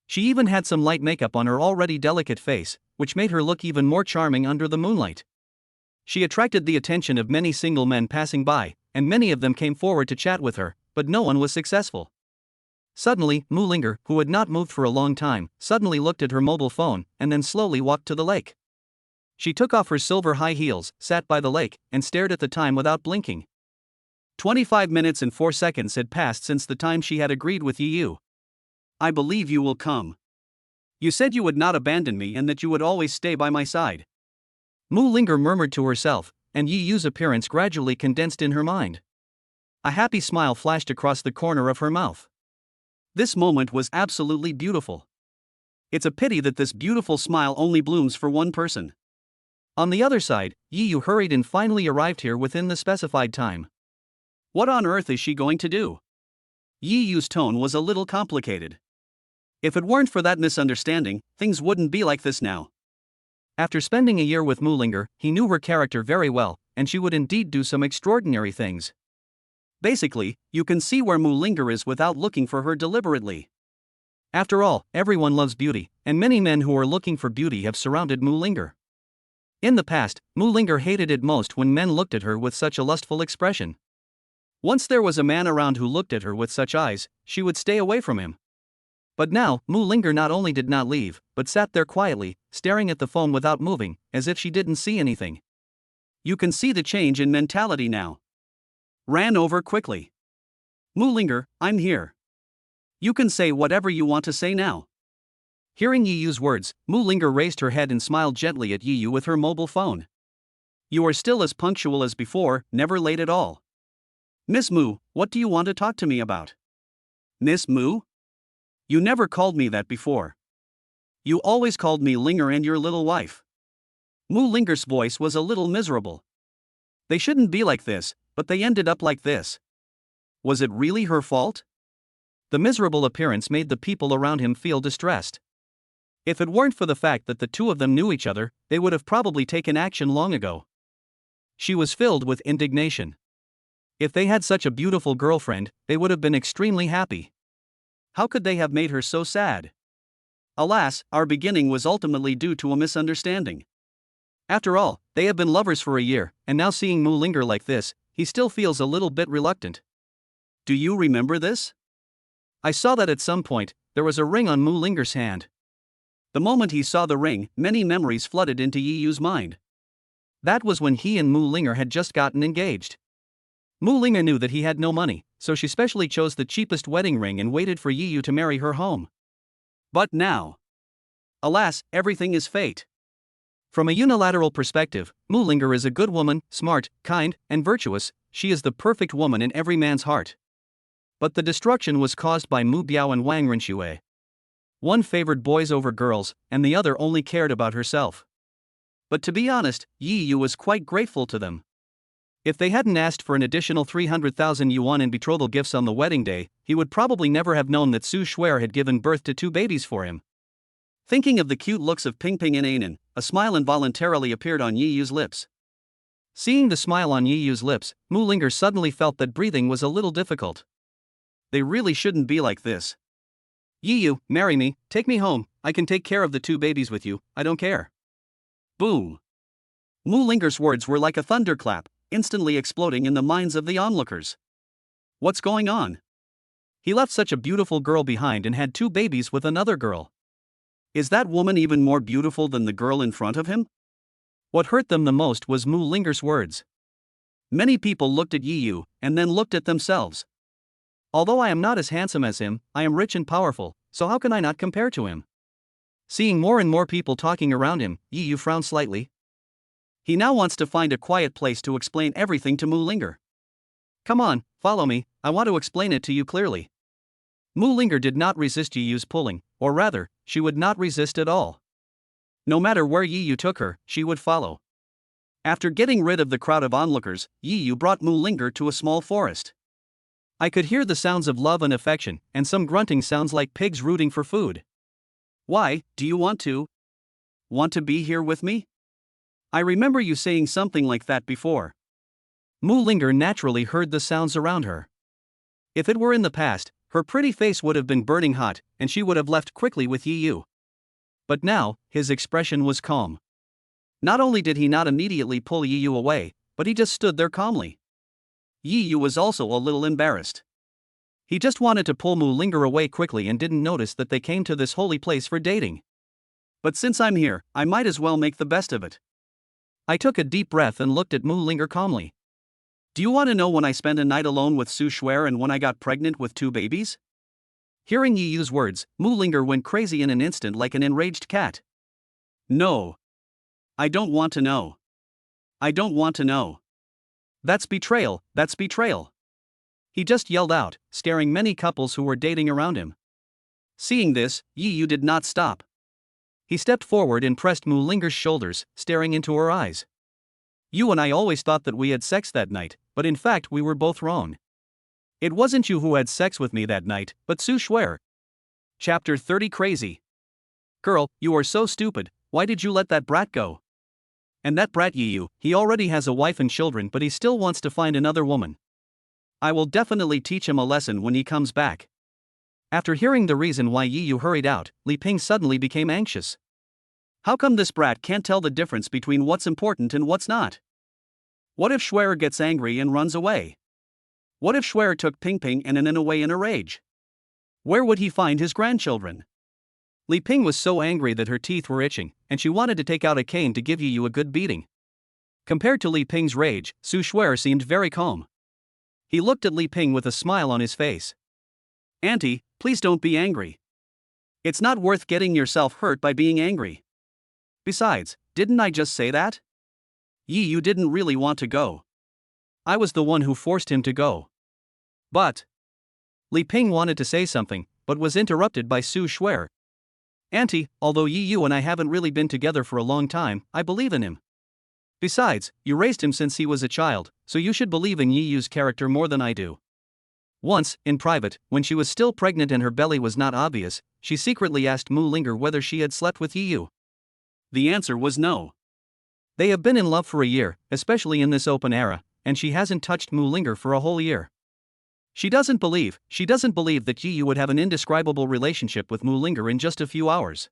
She even had some light makeup on her already delicate face, which made her look even more charming under the moonlight. She attracted the attention of many single men passing by, and many of them came forward to chat with her, but no one was successful. Suddenly, Mu Linger, who had not moved for a long time, suddenly looked at her mobile phone, and then slowly walked to the lake. She took off her silver high heels, sat by the lake, and stared at the time without blinking. 25 minutes and 4 seconds had passed since the time she had agreed with Yi Yu. "I believe you will come. You said you would not abandon me and that you would always stay by my side." Mu Linger murmured to herself, and Yi Yu's appearance gradually condensed in her mind. A happy smile flashed across the corner of her mouth. This moment was absolutely beautiful. It's a pity that this beautiful smile only blooms for one person. On the other side, Yi Yu hurried and finally arrived here within the specified time. What on earth is she going to do? Yi Yu's tone was a little complicated. If it weren't for that misunderstanding, things wouldn't be like this now. After spending a year with Mu Linger, he knew her character very well, and she would indeed do some extraordinary things. Basically, you can see where Mu Linger is without looking for her deliberately. After all, everyone loves beauty, and many men who are looking for beauty have surrounded Mu Linger. In the past, Mu Linger hated it most when men looked at her with such a lustful expression. Once there was a man around who looked at her with such eyes, she would stay away from him. But now, Mu Linger not only did not leave, but sat there quietly, staring at the phone without moving, as if she didn't see anything. You can see the change in mentality now. Ran over quickly. Mu Linger, I'm here. You can say whatever you want to say now. Hearing Yi Yu's words, Mu Linger raised her head and smiled gently at Yi Yu with her mobile phone. You are still as punctual as before, never late at all. Miss Mu, what do you want to talk to me about? Miss Mu? You never called me that before. You always called me Linger and your little wife. Mu Linger's voice was a little miserable. They shouldn't be like this, but they ended up like this. Was it really her fault? The miserable appearance made the people around him feel distressed. If it weren't for the fact that the two of them knew each other, they would have probably taken action long ago. She was filled with indignation. If they had such a beautiful girlfriend, they would have been extremely happy. How could they have made her so sad? Alas, our beginning was ultimately due to a misunderstanding. After all, they have been lovers for a year, and now seeing Mu Linger like this, he still feels a little bit reluctant. Do you remember this? I saw that at some point, there was a ring on Mu Linger's hand. The moment he saw the ring, many memories flooded into Yi Yu's mind. That was when he and Mu Linger had just gotten engaged. Mu Linger knew that he had no money, so she specially chose the cheapest wedding ring and waited for Yi Yu to marry her home. But now, alas, everything is fate. From a unilateral perspective, Mu Linger is a good woman, smart, kind, and virtuous. She is the perfect woman in every man's heart. But the destruction was caused by Mu Biao and Wang Renxue. One favored boys over girls, and the other only cared about herself. But to be honest, Yi Yu was quite grateful to them. If they hadn't asked for an additional 300,000 yuan in betrothal gifts on the wedding day, he would probably never have known that Su Shuer had given birth to 2 babies for him. Thinking of the cute looks of Ping Ping and Anan, a smile involuntarily appeared on Yi Yu's lips. Seeing the smile on Yi Yu's lips, Mu Linger suddenly felt that breathing was a little difficult. They really shouldn't be like this. Yi Yu, marry me, take me home, I can take care of the 2 babies with you, I don't care. Boom. Mu Linger's words were like a thunderclap, instantly exploding in the minds of the onlookers. What's going on? He left such a beautiful girl behind and had 2 babies with another girl. Is that woman even more beautiful than the girl in front of him? What hurt them the most was Mu Linger's words. Many people looked at Yi Yu, and then looked at themselves. Although I am not as handsome as him, I am rich and powerful, so how can I not compare to him? Seeing more and more people talking around him, Yi Yu frowned slightly. He now wants to find a quiet place to explain everything to Mu Linger. Come on, follow me, I want to explain it to you clearly. Mu Linger did not resist Yi Yu's pulling, or rather, she would not resist at all. No matter where Yi Yu took her, she would follow. After getting rid of the crowd of onlookers, Yi Yu brought Mu Linger to a small forest. I could hear the sounds of love and affection, and some grunting sounds like pigs rooting for food. Why, do you want to be here with me? I remember you saying something like that before. Mu Linger naturally heard the sounds around her. If it were in the past, her pretty face would have been burning hot, and she would have left quickly with Yi Yu. But now, his expression was calm. Not only did he not immediately pull Yi Yu away, but he just stood there calmly. Yi Yu was also a little embarrassed. He just wanted to pull Mu Linger away quickly and didn't notice that they came to this holy place for dating. But since I'm here, I might as well make the best of it. I took a deep breath and looked at Mu Linger calmly. Do you want to know when I spent a night alone with Su Shuer and when I got pregnant with 2 babies? Hearing Yi Yu's words, Mu Linger went crazy in an instant like an enraged cat. No. I don't want to know. I don't want to know. That's betrayal, that's betrayal. He just yelled out, scaring many couples who were dating around him. Seeing this, Yi Yu did not stop. He stepped forward and pressed Mu Linger's shoulders, staring into her eyes. You and I always thought that we had sex that night, but in fact we were both wrong. It wasn't you who had sex with me that night, but Su Shuer. Chapter 30 Crazy. Girl, you are so stupid, why did you let that brat go? And that brat Yi Yu, he already has a wife and children but he still wants to find another woman. I will definitely teach him a lesson when he comes back. After hearing the reason why Yi Yu hurried out, Li Ping suddenly became anxious. How come this brat can't tell the difference between what's important and what's not? What if Shuer gets angry and runs away? What if Shuer took Ping Ping and Anin away in a rage? Where would he find his grandchildren? Li Ping was so angry that her teeth were itching, and she wanted to take out a cane to give Yi Yu a good beating. Compared to Li Ping's rage, Su Shuer seemed very calm. He looked at Li Ping with a smile on his face. Auntie, please don't be angry. It's not worth getting yourself hurt by being angry. Besides, didn't I just say that? Yi Yu didn't really want to go. I was the one who forced him to go. But Li Ping wanted to say something, but was interrupted by Su Shuer. Auntie, although Yi Yu and I haven't really been together for a long time, I believe in him. Besides, you raised him since he was a child, so you should believe in Yi Yu's character more than I do. Once, in private, when she was still pregnant and her belly was not obvious, she secretly asked Mu Linger whether she had slept with Yi Yu. The answer was no. They have been in love for a year, especially in this open era, and she hasn't touched Mu Linger for a whole year. She doesn't believe that Yi Yu would have an indescribable relationship with Mu Linger in just a few hours.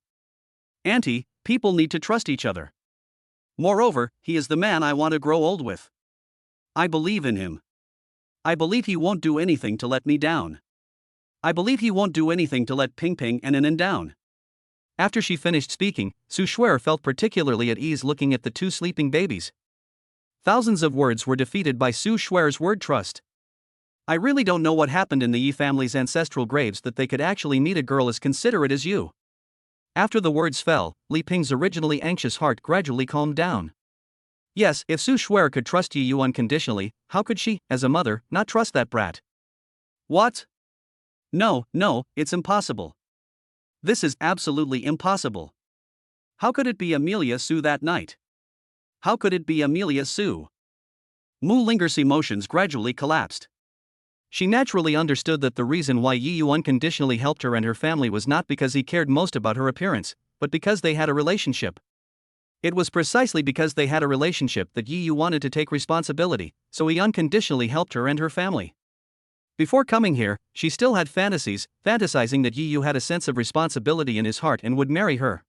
Auntie, people need to trust each other. Moreover, he is the man I want to grow old with. I believe in him. I believe he won't do anything to let me down. I believe he won't do anything to let Ping Ping and Anin down. After she finished speaking, Su Shuer felt particularly at ease looking at the two sleeping babies. Thousands of words were defeated by Su Shuer's word trust. I really don't know what happened in the Yi family's ancestral graves that they could actually meet a girl as considerate as you. After the words fell, Li Ping's originally anxious heart gradually calmed down. Yes, if Su Shuer could trust Yi Yu unconditionally, how could she, as a mother, not trust that brat? What? No, it's impossible. This is absolutely impossible. How could it be Amelia Su that night? How could it be Amelia Su? Mu Linger's emotions gradually collapsed. She naturally understood that the reason why Yi Yu unconditionally helped her and her family was not because he cared most about her appearance, but because they had a relationship. It was precisely because they had a relationship that Yi Yu wanted to take responsibility, so he unconditionally helped her and her family. Before coming here, she still had fantasizing that Yi Yu had a sense of responsibility in his heart and would marry her.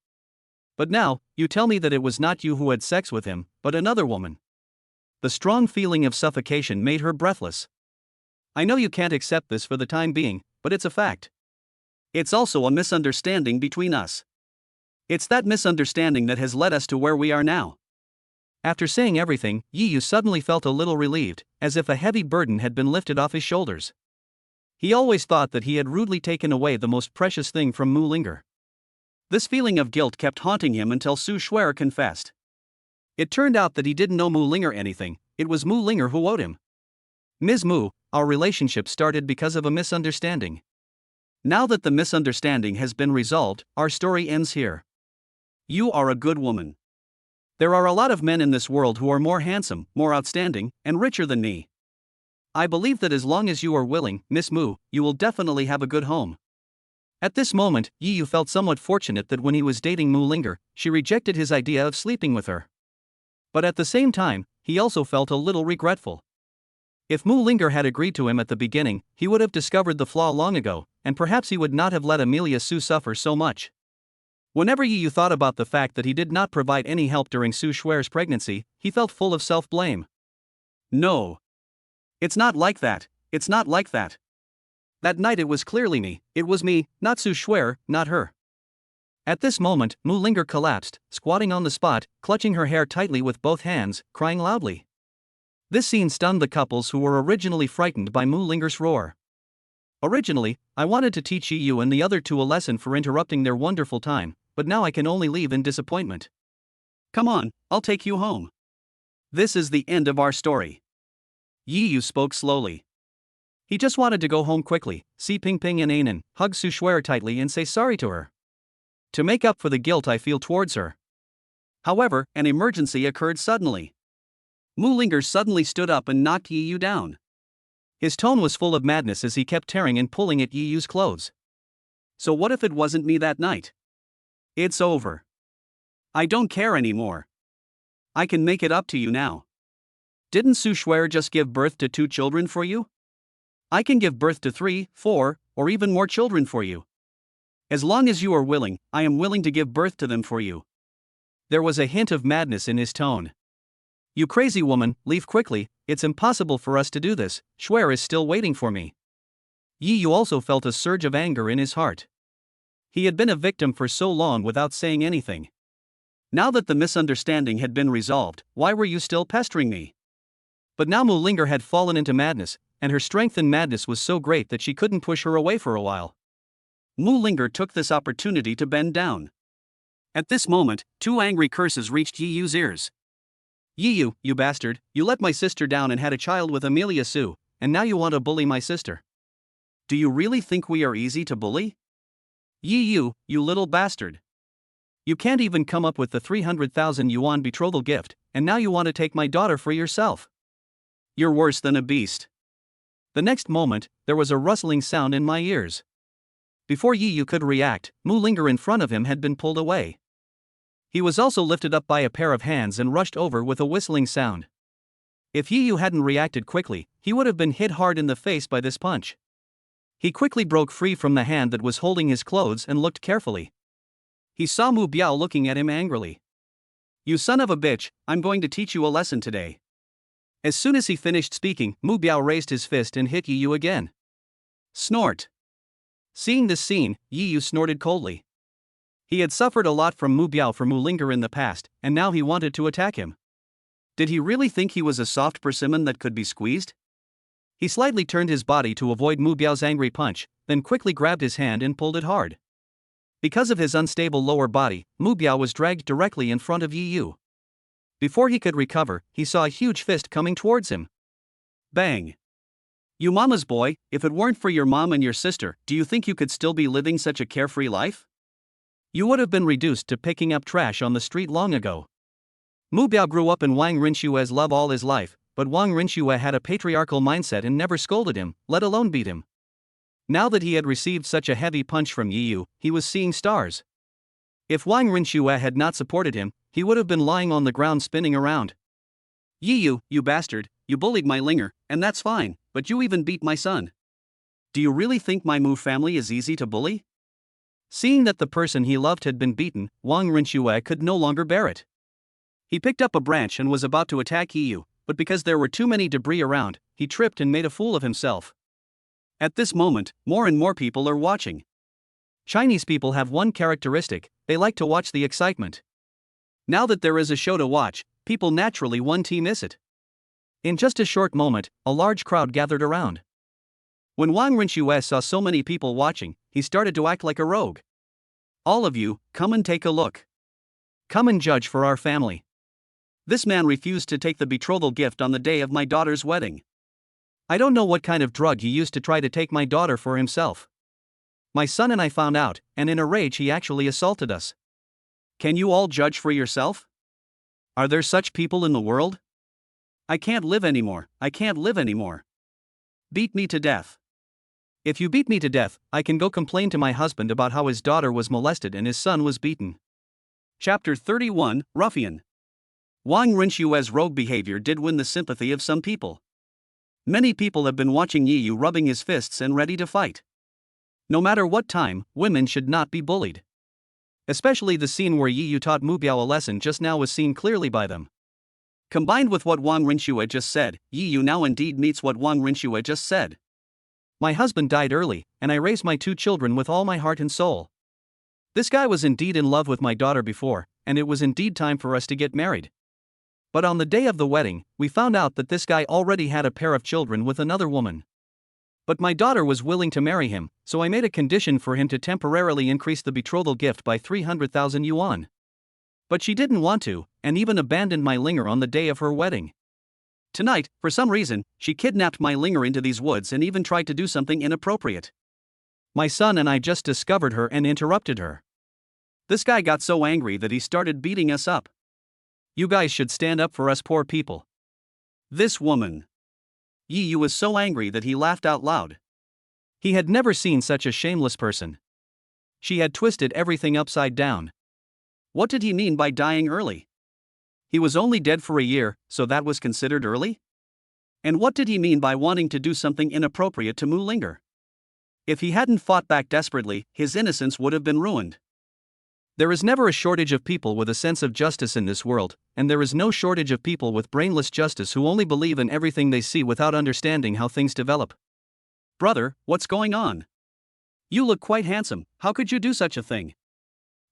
But now, you tell me that it was not you who had sex with him, but another woman. The strong feeling of suffocation made her breathless. I know you can't accept this for the time being, but it's a fact. It's also a misunderstanding between us. It's that misunderstanding that has led us to where we are now. After saying everything, Yi Yu suddenly felt a little relieved, as if a heavy burden had been lifted off his shoulders. He always thought that he had rudely taken away the most precious thing from Mu Linger. This feeling of guilt kept haunting him until Su Shuer confessed. It turned out that he didn't know Mu Linger anything, it was Mu Linger who owed him. Ms. Mu, our relationship started because of a misunderstanding. Now that the misunderstanding has been resolved, our story ends here. You are a good woman. There are a lot of men in this world who are more handsome, more outstanding, and richer than me. I believe that as long as you are willing, Miss Mu, you will definitely have a good home. At this moment, Yi Yu felt somewhat fortunate that when he was dating Mu Linger, she rejected his idea of sleeping with her. But at the same time, he also felt a little regretful. If Mu Linger had agreed to him at the beginning, he would have discovered the flaw long ago, and perhaps he would not have let Amelia Su suffer so much. Whenever Yi Yu thought about the fact that he did not provide any help during Su Shuer's pregnancy, he felt full of self-blame. No. It's not like that. That night it was clearly me, it was me, not Su Shuer, not her. At this moment, Mu Linger collapsed, squatting on the spot, clutching her hair tightly with both hands, crying loudly. This scene stunned the couples who were originally frightened by Mu Linger's roar. Originally, I wanted to teach Yi Yu and the other two a lesson for interrupting their wonderful time, but now I can only leave in disappointment. Come on, I'll take you home. This is the end of our story. Yi Yu spoke slowly. He just wanted to go home quickly, see Ping Ping and Anan, hug Su Shuer tightly and say sorry to her. To make up for the guilt I feel towards her. However, an emergency occurred suddenly. Mu Linger suddenly stood up and knocked Yi Yu down. His tone was full of madness as he kept tearing and pulling at Yi Yu's clothes. So what if it wasn't me that night? It's over. I don't care anymore. I can make it up to you now. Didn't Su Shuer just give birth to 2 children for you? I can give birth to 3, 4, or even more children for you. As long as you are willing, I am willing to give birth to them for you. There was a hint of madness in his tone. You crazy woman, leave quickly, it's impossible for us to do this, Shuer is still waiting for me. Yi Yu also felt a surge of anger in his heart. He had been a victim for so long without saying anything. Now that the misunderstanding had been resolved, why were you still pestering me? But now Mu Linger had fallen into madness, and her strength in madness was so great that she couldn't push her away for a while. Mu Linger took this opportunity to bend down. At this moment, 2 angry curses reached Yi Yu's ears. Yi Yu, you bastard, you let my sister down and had a child with Amelia Sue, and now you want to bully my sister. Do you really think we are easy to bully? Yi Yu, you little bastard. You can't even come up with the 300,000 yuan betrothal gift, and now you want to take my daughter for yourself. You're worse than a beast. The next moment, there was a rustling sound in my ears. Before Yi Yu could react, Mu Linger in front of him had been pulled away. He was also lifted up by a pair of hands and rushed over with a whistling sound. If Yi Yu hadn't reacted quickly, he would have been hit hard in the face by this punch. He quickly broke free from the hand that was holding his clothes and looked carefully. He saw Mu Biao looking at him angrily. You son of a bitch, I'm going to teach you a lesson today. As soon as he finished speaking, Mu Biao raised his fist and hit Yi Yu again. Snort. Seeing this scene, Yi Yu snorted coldly. He had suffered a lot from Mu Biao for Mu Linger in the past, and now he wanted to attack him. Did he really think he was a soft persimmon that could be squeezed? He slightly turned his body to avoid Mu Biao's angry punch, then quickly grabbed his hand and pulled it hard. Because of his unstable lower body, Mu Biao was dragged directly in front of Yi Yu. Before he could recover, he saw a huge fist coming towards him. Bang! You mama's boy, if it weren't for your mom and your sister, do you think you could still be living such a carefree life? You would have been reduced to picking up trash on the street long ago. Mu Biao grew up in Wang Rinshue's love all his life, but Wang Rinshue had a patriarchal mindset and never scolded him, let alone beat him. Now that he had received such a heavy punch from Yi Yu, he was seeing stars. If Wang Rinshue had not supported him, he would have been lying on the ground spinning around. Yi Yu, you bastard, you bullied my Linger, and that's fine, but you even beat my son. Do you really think my Mu family is easy to bully? Seeing that the person he loved had been beaten, Wang Rinshue could no longer bear it. He picked up a branch and was about to attack Yi Yu, but because there were too many debris around, he tripped and made a fool of himself. At this moment, more and more people are watching. Chinese people have one characteristic, they like to watch the excitement. Now that there is a show to watch, people naturally want to miss it. In just a short moment, a large crowd gathered around. When Wang Rinshue saw so many people watching, he started to act like a rogue. All of you, come and take a look. Come and judge for our family. This man refused to take the betrothal gift on the day of my daughter's wedding. I don't know what kind of drug he used to try to take my daughter for himself. My son and I found out, and in a rage he actually assaulted us. Can you all judge for yourself? Are there such people in the world? I can't live anymore, I can't live anymore. Beat me to death. If you beat me to death, I can go complain to my husband about how his daughter was molested and his son was beaten. Chapter 31, Ruffian. Wang Rinshue's rogue behavior did win the sympathy of some people. Many people have been watching Yi Yu rubbing his fists and ready to fight. No matter what time, women should not be bullied. Especially the scene where Yi Yu taught Mu Biao a lesson just now was seen clearly by them. Combined with what Wang Rinshue just said, Yi Yu now indeed meets what Wang Rinshue just said. My husband died early, and I raised my 2 children with all my heart and soul. This guy was indeed in love with my daughter before, and it was indeed time for us to get married. But on the day of the wedding, we found out that this guy already had a pair of children with another woman. But my daughter was willing to marry him, so I made a condition for him to temporarily increase the betrothal gift by 300,000 yuan. But she didn't want to, and even abandoned my Linger on the day of her wedding. Tonight, for some reason, she kidnapped my Linger into these woods and even tried to do something inappropriate. My son and I just discovered her and interrupted her. This guy got so angry that he started beating us up. You guys should stand up for us poor people. This woman. Yi Yu was so angry that he laughed out loud. He had never seen such a shameless person. She had twisted everything upside down. What did he mean by dying early? He was only dead for a year, so that was considered early? And what did he mean by wanting to do something inappropriate to Mu Linger? If he hadn't fought back desperately, his innocence would have been ruined. There is never a shortage of people with a sense of justice in this world, and there is no shortage of people with brainless justice who only believe in everything they see without understanding how things develop. Brother, what's going on? You look quite handsome, how could you do such a thing?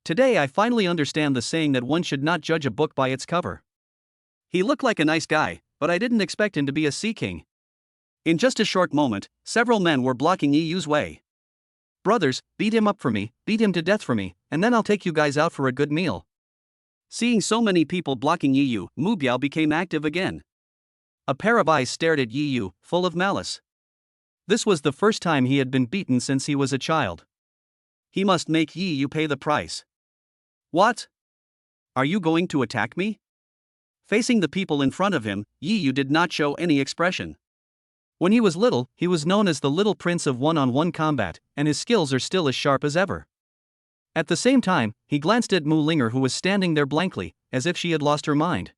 Today I finally understand the saying that one should not judge a book by its cover. He looked like a nice guy, but I didn't expect him to be a sea king. In just a short moment, several men were blocking Yu's way. Brothers, beat him up for me, beat him to death for me, and then I'll take you guys out for a good meal. Seeing so many people blocking Yu, Mu Biao became active again. A pair of eyes stared at Yu, full of malice. This was the first time he had been beaten since he was a child. He must make Yu pay the price. What? Are you going to attack me? Facing the people in front of him, Yu did not show any expression. When he was little, he was known as the little prince of one-on-one combat, and his skills are still as sharp as ever. At the same time, he glanced at Mu Linger, who was standing there blankly, as if she had lost her mind.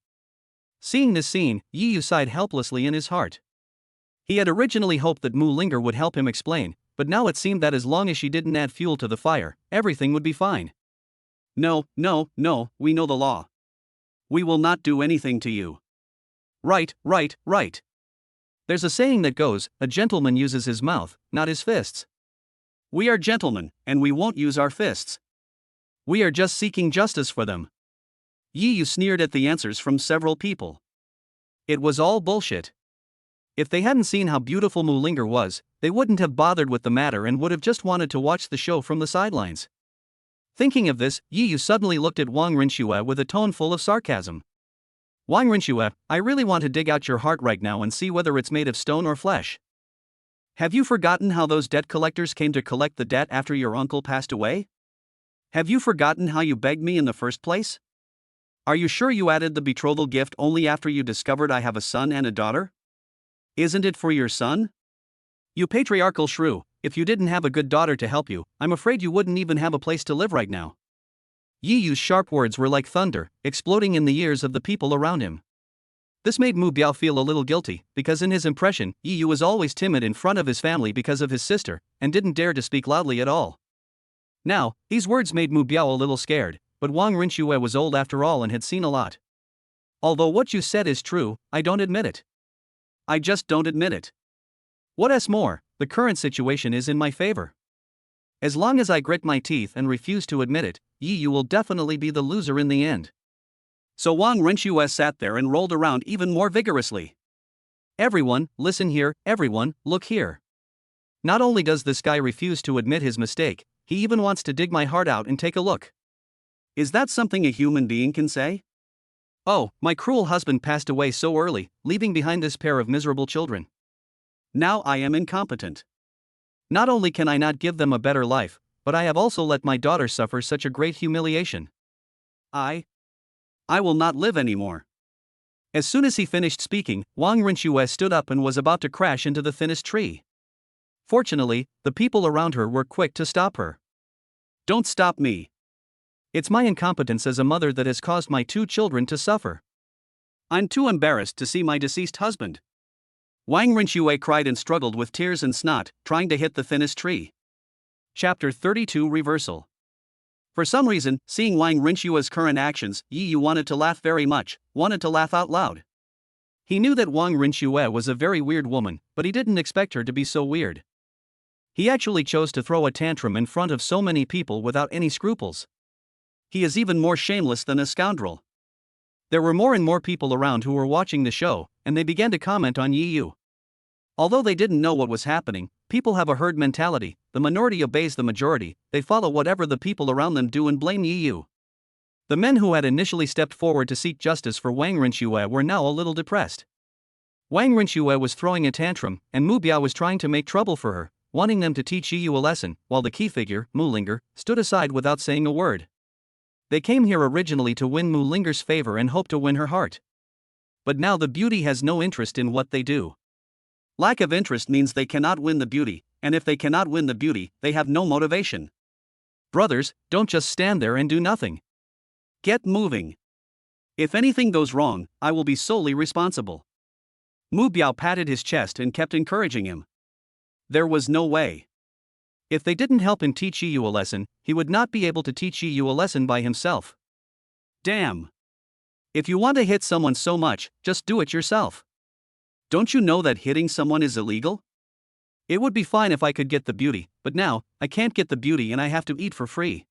Seeing this scene, Yu sighed helplessly in his heart. He had originally hoped that Mu Linger would help him explain, but now it seemed that as long as she didn't add fuel to the fire, everything would be fine. No, we know the law. We will not do anything to you. Right. There's a saying that goes, a gentleman uses his mouth, not his fists. We are gentlemen, and we won't use our fists. We are just seeking justice for them. Yu sneered at the answers from several people. It was all bullshit. If they hadn't seen how beautiful Mu Linger was, they wouldn't have bothered with the matter and would have just wanted to watch the show from the sidelines. Thinking of this, Yu suddenly looked at Wang Rinxue with a tone full of sarcasm. Wang Rinxue, I really want to dig out your heart right now and see whether it's made of stone or flesh. Have you forgotten how those debt collectors came to collect the debt after your uncle passed away? Have you forgotten how you begged me in the first place? Are you sure you added the betrothal gift only after you discovered I have a son and a daughter? Isn't it for your son? You patriarchal shrew, if you didn't have a good daughter to help you, I'm afraid you wouldn't even have a place to live right now. Yu's sharp words were like thunder, exploding in the ears of the people around him. This made Mu Biao feel a little guilty, because in his impression, Yu was always timid in front of his family because of his sister, and didn't dare to speak loudly at all. Now, these words made Mu Biao a little scared, but Wang Rinxue was old after all and had seen a lot. Although what you said is true, I don't admit it. I just don't admit it. What's more, the current situation is in my favor. As long as I grit my teeth and refuse to admit it, Yu will definitely be the loser in the end. So Wang Rinxue sat there and rolled around even more vigorously. Everyone, listen here, everyone, look here. Not only does this guy refuse to admit his mistake, he even wants to dig my heart out and take a look. Is that something a human being can say? Oh, my cruel husband passed away so early, leaving behind this pair of miserable children. Now I am incompetent. Not only can I not give them a better life, but I have also let my daughter suffer such a great humiliation. I will not live anymore. As soon as he finished speaking, Wang Rinxue stood up and was about to crash into the thinnest tree. Fortunately, the people around her were quick to stop her. Don't stop me. It's my incompetence as a mother that has caused my 2 children to suffer. I'm too embarrassed to see my deceased husband. Wang Rinxue cried and struggled with tears and snot, trying to hit the thinnest tree. Chapter 32 Reversal. For some reason, seeing Wang Rinxue's current actions, Yu wanted to laugh very much, wanted to laugh out loud. He knew that Wang Rinxue was a very weird woman, but he didn't expect her to be so weird. He actually chose to throw a tantrum in front of so many people without any scruples. He is even more shameless than a scoundrel. There were more and more people around who were watching the show, and they began to comment on Yu. Although they didn't know what was happening, people have a herd mentality, the minority obeys the majority, they follow whatever the people around them do and blame Yu. The men who had initially stepped forward to seek justice for Wang Rinxue were now a little depressed. Wang Rinxue was throwing a tantrum, and Mu Biao was trying to make trouble for her, wanting them to teach Yu a lesson, while the key figure, Mu Linger, stood aside without saying a word. They came here originally to win Mu Linger's favor and hope to win her heart. But now the beauty has no interest in what they do. Lack of interest means they cannot win the beauty, and if they cannot win the beauty, they have no motivation. Brothers, don't just stand there and do nothing. Get moving. If anything goes wrong, I will be solely responsible. Mu Biao patted his chest and kept encouraging him. There was no way. If they didn't help him teach Yi Yu a lesson, he would not be able to teach Yi Yu a lesson by himself. Damn. If you want to hit someone so much, just do it yourself. Don't you know that hitting someone is illegal? It would be fine if I could get the beauty, but now, I can't get the beauty and I have to eat for free.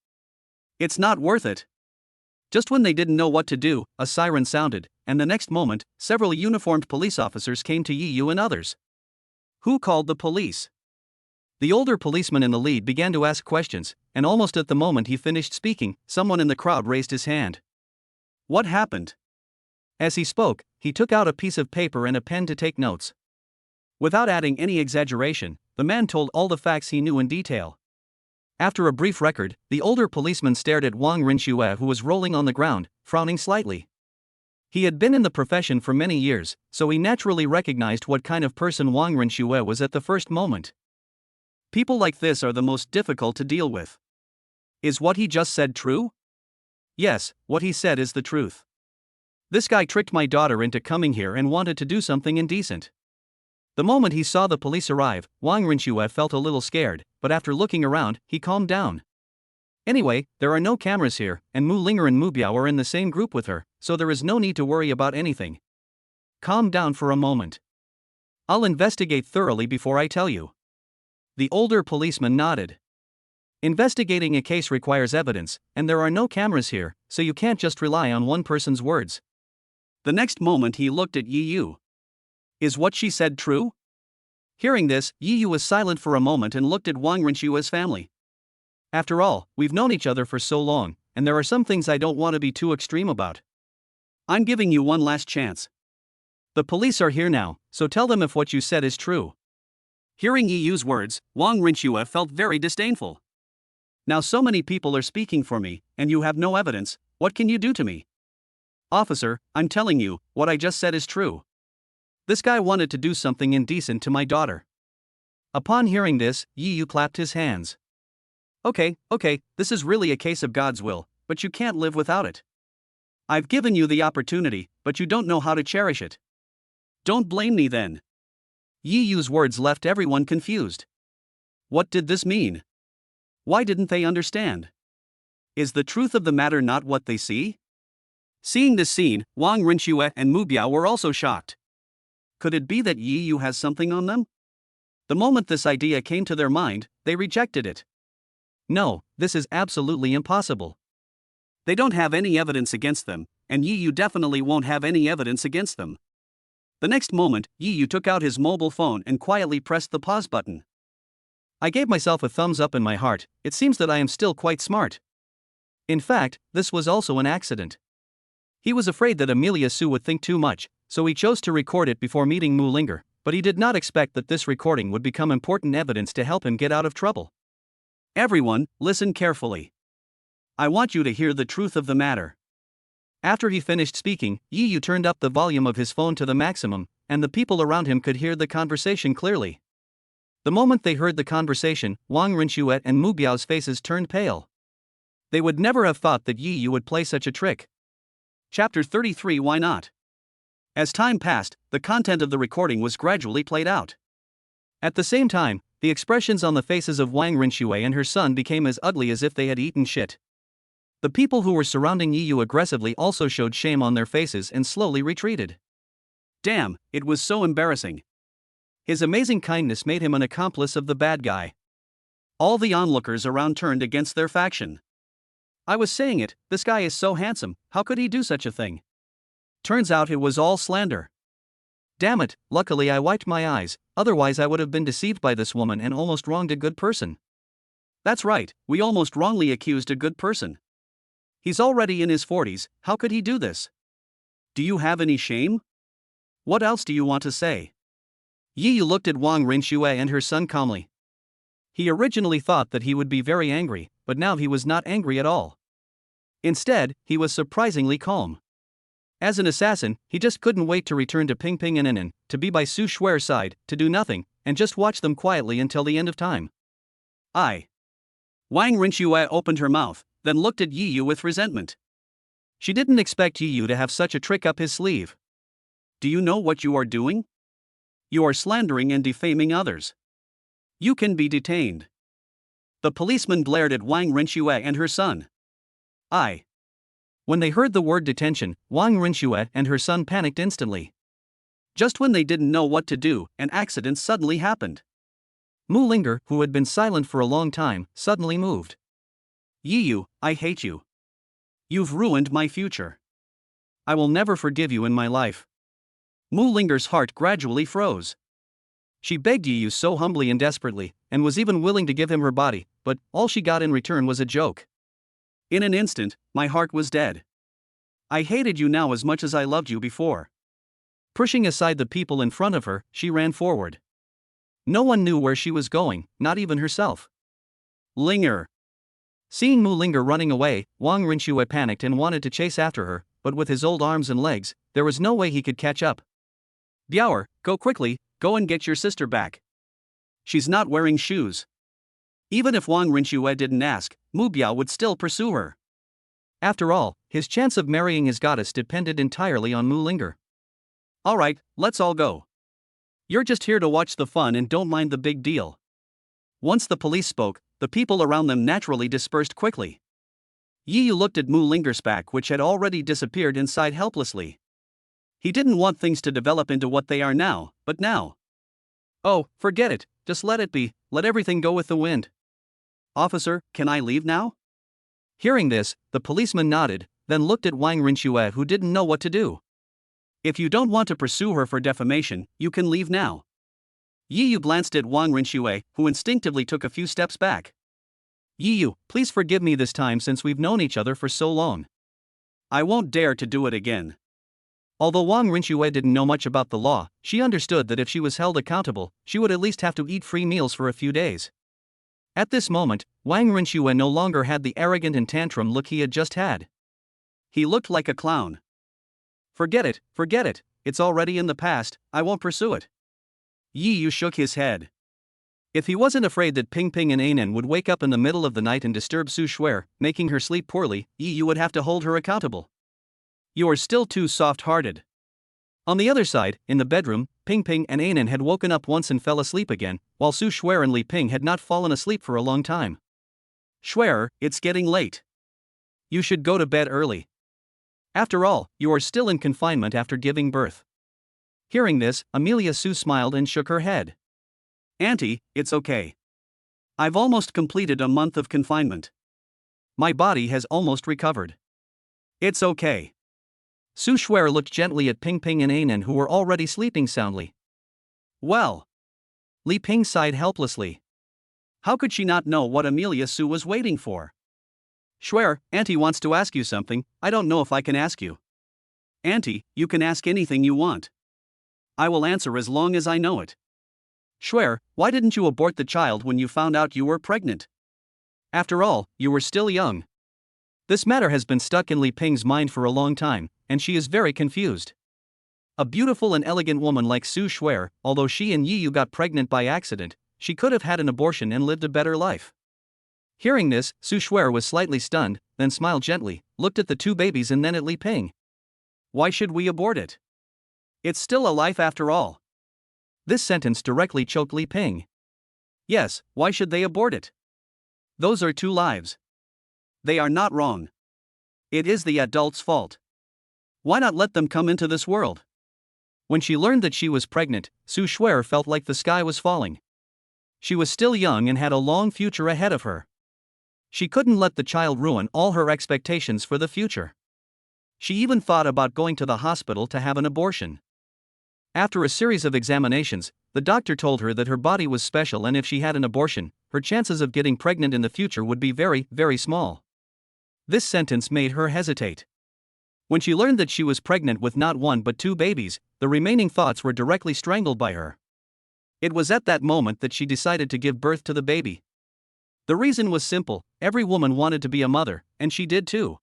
It's not worth it. Just when they didn't know what to do, a siren sounded, and the next moment, several uniformed police officers came to Yi Yu and others. Who called the police? The older policeman in the lead began to ask questions, and almost at the moment he finished speaking, someone in the crowd raised his hand. What happened? As he spoke, he took out a piece of paper and a pen to take notes. Without adding any exaggeration, the man told all the facts he knew in detail. After a brief record, the older policeman stared at Wang Rinxue, who was rolling on the ground, frowning slightly. He had been in the profession for many years, so he naturally recognized what kind of person Wang Rinxue was at the first moment. People like this are the most difficult to deal with. Is what he just said true? Yes, what he said is the truth. This guy tricked my daughter into coming here and wanted to do something indecent. The moment he saw the police arrive, Wang Rinxue felt a little scared, but after looking around, he calmed down. Anyway, there are no cameras here, and Mu Linger and Mu Biao are in the same group with her, so there is no need to worry about anything. Calm down for a moment. I'll investigate thoroughly before I tell you. The older policeman nodded. Investigating a case requires evidence, and there are no cameras here, so you can't just rely on one person's words. The next moment he looked at Yi Yu. Is what she said true? Hearing this, Yi Yu was silent for a moment and looked at Wang Rinxue's family. After all, we've known each other for so long, and there are some things I don't want to be too extreme about. I'm giving you one last chance. The police are here now, so tell them if what you said is true. Hearing Yi Yu's words, Wang Rinxue felt very disdainful. Now so many people are speaking for me, and you have no evidence, what can you do to me? Officer, I'm telling you, what I just said is true. This guy wanted to do something indecent to my daughter. Upon hearing this, Yi Yu clapped his hands. Okay, this is really a case of God's will, but you can't live without it. I've given you the opportunity, but you don't know how to cherish it. Don't blame me then. Yi Yu's words left everyone confused. What did this mean? Why didn't they understand? Is the truth of the matter not what they see? Seeing this scene, Wang Rinxue and Mu Biao were also shocked. Could it be that Yi Yu has something on them? The moment this idea came to their mind, they rejected it. No, this is absolutely impossible. They don't have any evidence against them, and Yi Yu definitely won't have any evidence against them. The next moment, Yi Yu took out his mobile phone and quietly pressed the pause button. I gave myself a thumbs up in my heart. It seems that I am still quite smart. In fact, this was also an accident. He was afraid that Amelia Sue would think too much, so he chose to record it before meeting Mu Linger, but he did not expect that this recording would become important evidence to help him get out of trouble. Everyone, listen carefully. I want you to hear the truth of the matter. After he finished speaking, Yi Yu turned up the volume of his phone to the maximum, and the people around him could hear the conversation clearly. The moment they heard the conversation, Wang Rinxue and Mu Biao's faces turned pale. They would never have thought that Yi Yu would play such a trick. Chapter 33 Why not? As time passed, the content of the recording was gradually played out. At the same time, the expressions on the faces of Wang Rinxue and her son became as ugly as if they had eaten shit. The people who were surrounding Yi Yu aggressively also showed shame on their faces and slowly retreated. Damn, it was so embarrassing. His amazing kindness made him an accomplice of the bad guy. All the onlookers around turned against their faction. I was saying it, this guy is so handsome, how could he do such a thing? Turns out it was all slander. Damn it, luckily I wiped my eyes, otherwise I would have been deceived by this woman and almost wronged a good person. That's right, we almost wrongly accused a good person. He's already in his 40s, how could he do this? Do you have any shame? What else do you want to say? Yi Yu looked at Wang Rinxue and her son calmly. He originally thought that he would be very angry, but now he was not angry at all. Instead, he was surprisingly calm. As an assassin, he just couldn't wait to return to Pingping and Inan, to be by Su Shuer's side, to do nothing, and just watch them quietly until the end of time. Wang Rinxue opened her mouth, then looked at Yi Yu with resentment. She didn't expect Yi Yu to have such a trick up his sleeve. Do you know what you are doing? You are slandering and defaming others. You can be detained. The policeman glared at Wang Rinxue and her son. When they heard the word detention, Wang Rinxue and her son panicked instantly. Just when they didn't know what to do, an accident suddenly happened. Mu Linger, who had been silent for a long time, suddenly moved. Yiyu, I hate you. You've ruined my future. I will never forgive you in my life. Mu Linger's heart gradually froze. She begged Yiyu so humbly and desperately, and was even willing to give him her body, but all she got in return was a joke. In an instant, my heart was dead. I hated you now as much as I loved you before. Pushing aside the people in front of her, she ran forward. No one knew where she was going, not even herself. Linger. Seeing Mu Linger running away, Wang Rinxue panicked and wanted to chase after her, but with his old arms and legs, there was no way he could catch up. Biaoer, go quickly, go and get your sister back. She's not wearing shoes. Even if Wang Rinxue didn't ask, Mu Biao would still pursue her. After all, his chance of marrying his goddess depended entirely on Mu Linger. Alright, let's all go. You're just here to watch the fun and don't mind the big deal. Once the police spoke, the people around them naturally dispersed quickly. Yiyu looked at Mu Linger's back, which had already disappeared inside helplessly. He didn't want things to develop into what they are now, but now. Oh, forget it, just let it be, let everything go with the wind. Officer, can I leave now? Hearing this, the policeman nodded, then looked at Wang Rinxue, who didn't know what to do. If you don't want to pursue her for defamation, you can leave now. Yiyu glanced at Wang Rinxue, who instinctively took a few steps back. Yiyu, please forgive me this time since we've known each other for so long. I won't dare to do it again. Although Wang Rinxue didn't know much about the law, she understood that if she was held accountable, she would at least have to eat free meals for a few days. At this moment, Wang Rinxue no longer had the arrogant and tantrum look he had just had. He looked like a clown. Forget it, it's already in the past, I won't pursue it. Yiyu shook his head. If he wasn't afraid that Ping Ping and Anan would wake up in the middle of the night and disturb Su Shuer, making her sleep poorly, Yiyu would have to hold her accountable. You are still too soft-hearted. On the other side, in the bedroom, Ping Ping and Anan had woken up once and fell asleep again, while Su Shuer and Li Ping had not fallen asleep for a long time. Shuer, it's getting late. You should go to bed early. After all, you are still in confinement after giving birth. Hearing this, Amelia Su smiled and shook her head. Auntie, it's okay. I've almost completed a month of confinement. My body has almost recovered. It's okay. Su Shuer looked gently at Ping Ping and Anan, who were already sleeping soundly. Well. Li Ping sighed helplessly. How could she not know what Amelia Su was waiting for? Shuer, Auntie wants to ask you something, I don't know if I can ask you. Auntie, you can ask anything you want. I will answer as long as I know it. Shuer, why didn't you abort the child when you found out you were pregnant? After all, you were still young. This matter has been stuck in Li Ping's mind for a long time, and she is very confused. A beautiful and elegant woman like Su Shuer, although she and Yiyu got pregnant by accident, she could have had an abortion and lived a better life. Hearing this, Su Shuer was slightly stunned, then smiled gently, looked at the two babies and then at Li Ping. Why should we abort it? It's still a life after all. This sentence directly choked Li Ping. Yes, why should they abort it? Those are two lives. They are not wrong. It is the adult's fault. Why not let them come into this world? When she learned that she was pregnant, Su Shuer felt like the sky was falling. She was still young and had a long future ahead of her. She couldn't let the child ruin all her expectations for the future. She even thought about going to the hospital to have an abortion. After a series of examinations, the doctor told her that her body was special and if she had an abortion, her chances of getting pregnant in the future would be very, very small. This sentence made her hesitate. When she learned that she was pregnant with not one but two babies, the remaining thoughts were directly strangled by her. It was at that moment that she decided to give birth to the baby. The reason was simple, every woman wanted to be a mother, and she did too.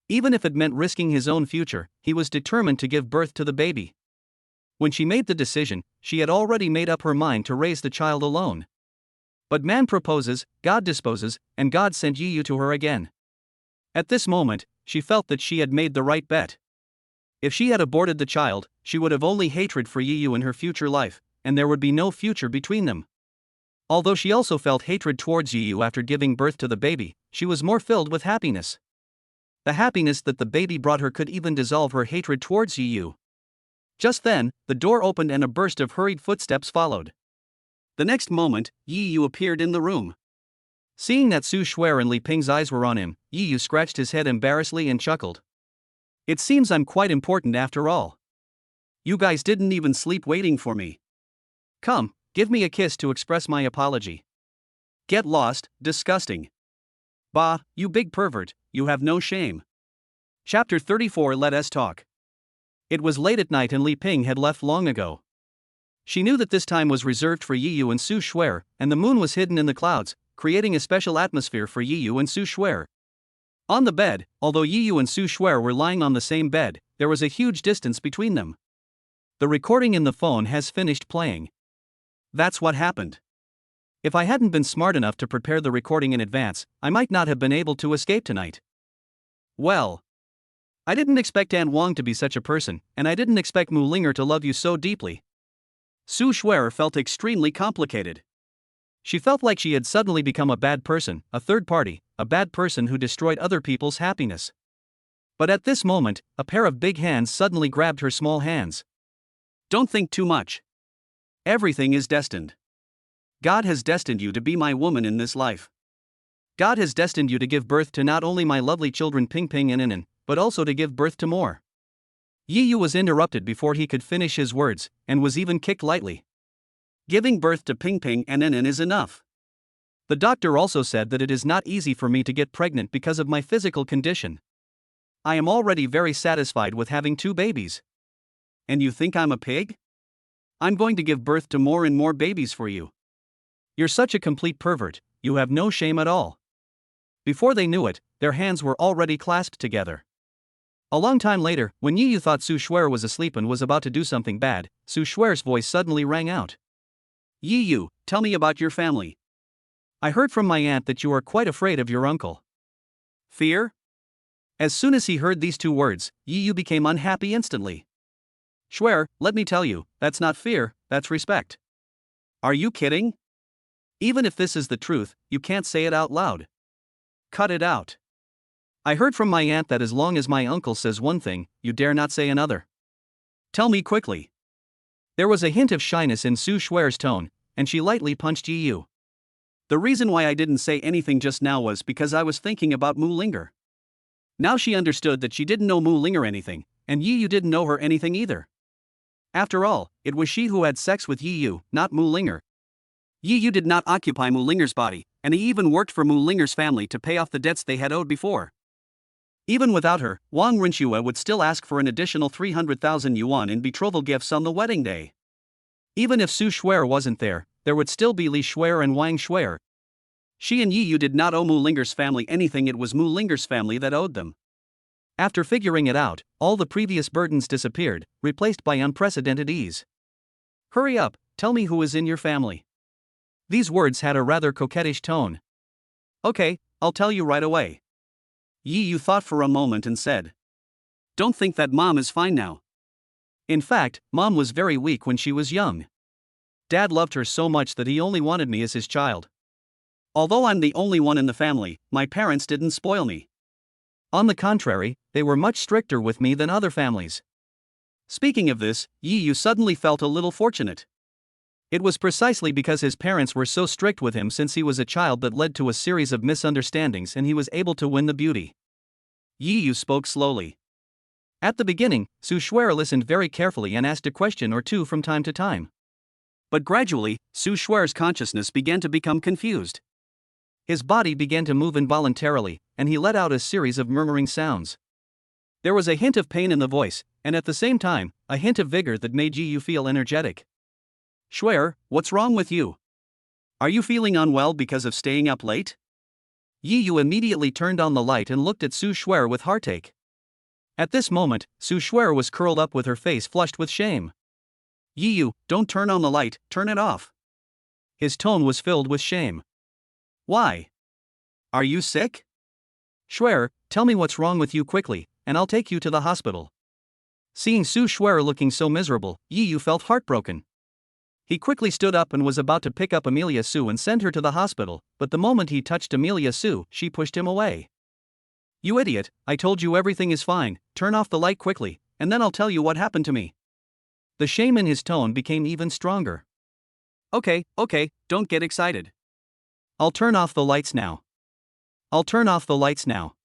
Even if it meant risking his own future, he was determined to give birth to the baby. When she made the decision, she had already made up her mind to raise the child alone. But man proposes, God disposes, and God sent Yiyu to her again. At this moment, she felt that she had made the right bet. If she had aborted the child, she would have only hatred for Yiyu in her future life, and there would be no future between them. Although she also felt hatred towards Yi after giving birth to the baby, she was more filled with happiness. The happiness that the baby brought her could even dissolve her hatred towards Yi. Just then, the door opened and a burst of hurried footsteps followed. The next moment, Yi appeared in the room. Seeing that Su Shuer and Li Ping's eyes were on him, Yi scratched his head embarrassedly and chuckled. It seems I'm quite important after all. You guys didn't even sleep waiting for me. Come, give me a kiss to express my apology. Get lost, disgusting. Bah, you big pervert, you have no shame. Chapter 34. Let us talk. It was late at night and Li Ping had left long ago. She knew that this time was reserved for Yi and Su Shuer, and the moon was hidden in the clouds, creating a special atmosphere for Yi and Su Shuer. On the bed, although Yi and Su Shuer were lying on the same bed, there was a huge distance between them. The recording in the phone has finished playing. That's what happened. If I hadn't been smart enough to prepare the recording in advance, I might not have been able to escape tonight. Well, I didn't expect An Wang to be such a person, and I didn't expect Mu Linger to love you so deeply. Su Shuer felt extremely complicated. She felt like she had suddenly become a bad person, a third party, a bad person who destroyed other people's happiness. But at this moment, a pair of big hands suddenly grabbed her small hands. Don't think too much. Everything is destined. God has destined you to be my woman in this life. God has destined you to give birth to not only my lovely children Ping Ping and Inan, but also to give birth to more. Yi was interrupted before he could finish his words, and was even kicked lightly. Giving birth to Ping Ping and Inan is enough. The doctor also said that it is not easy for me to get pregnant because of my physical condition. I am already very satisfied with having 2 babies. And you think I'm a pig? I'm going to give birth to more and more babies for you. You're such a complete pervert, you have no shame at all. Before they knew it, their hands were already clasped together. A long time later, when Yi thought Su Shuer was asleep and was about to do something bad, Su Shuer's voice suddenly rang out. Yi, tell me about your family. I heard from my aunt that you are quite afraid of your uncle. Fear? As soon as he heard these 2 words, Yi became unhappy instantly. Shuer, let me tell you, that's not fear, that's respect. Are you kidding? Even if this is the truth, you can't say it out loud. Cut it out. I heard from my aunt that as long as my uncle says one thing, you dare not say another. Tell me quickly. There was a hint of shyness in Su Shuer's tone, and she lightly punched Yi. The reason why I didn't say anything just now was because I was thinking about Mu Linger. Now she understood that she didn't know Mu Linger anything, and Yi didn't know her anything either. After all, it was she who had sex with Yi, not Mu Linger. Yi did not occupy Mu Linger's body, and he even worked for Mu Linger's family to pay off the debts they had owed before. Even without her, Wang Rinxue would still ask for an additional 300,000 yuan in betrothal gifts on the wedding day. Even if Su Shuer wasn't there, there would still be Li Shuer and Wang Shuer. She and Yi did not owe Mu Linger's family anything, it was Mu Linger's family that owed them. After figuring it out, all the previous burdens disappeared, replaced by unprecedented ease. Hurry up, tell me who is in your family. These words had a rather coquettish tone. Okay, I'll tell you right away. Yi thought for a moment and said. Don't think that Mom is fine now. In fact, Mom was very weak when she was young. Dad loved her so much that he only wanted me as his child. Although I'm the only one in the family, my parents didn't spoil me. On the contrary, they were much stricter with me than other families. Speaking of this, Yi suddenly felt a little fortunate. It was precisely because his parents were so strict with him since he was a child that led to a series of misunderstandings and he was able to win the beauty. Yi spoke slowly. At the beginning, Su Shuer listened very carefully and asked a question or two from time to time. But gradually, Su Shuer's consciousness began to become confused. His body began to move involuntarily, and he let out a series of murmuring sounds. There was a hint of pain in the voice, and at the same time, a hint of vigor that made Yi feel energetic. Shuer, what's wrong with you? Are you feeling unwell because of staying up late? Yi immediately turned on the light and looked at Su Shuer with heartache. At this moment, Su Shuer was curled up with her face flushed with shame. Yi, don't turn on the light, turn it off. His tone was filled with shame. Why? Are you sick? Shuer, tell me what's wrong with you quickly, and I'll take you to the hospital. Seeing Su Shuer looking so miserable, Yi felt heartbroken. He quickly stood up and was about to pick up Amelia Sue and send her to the hospital, but the moment he touched Amelia Sue, she pushed him away. "You idiot, I told you everything is fine, turn off the light quickly, and then I'll tell you what happened to me." The shame in his tone became even stronger. Okay, don't get excited. I'll turn off the lights now. I'll turn off the lights now.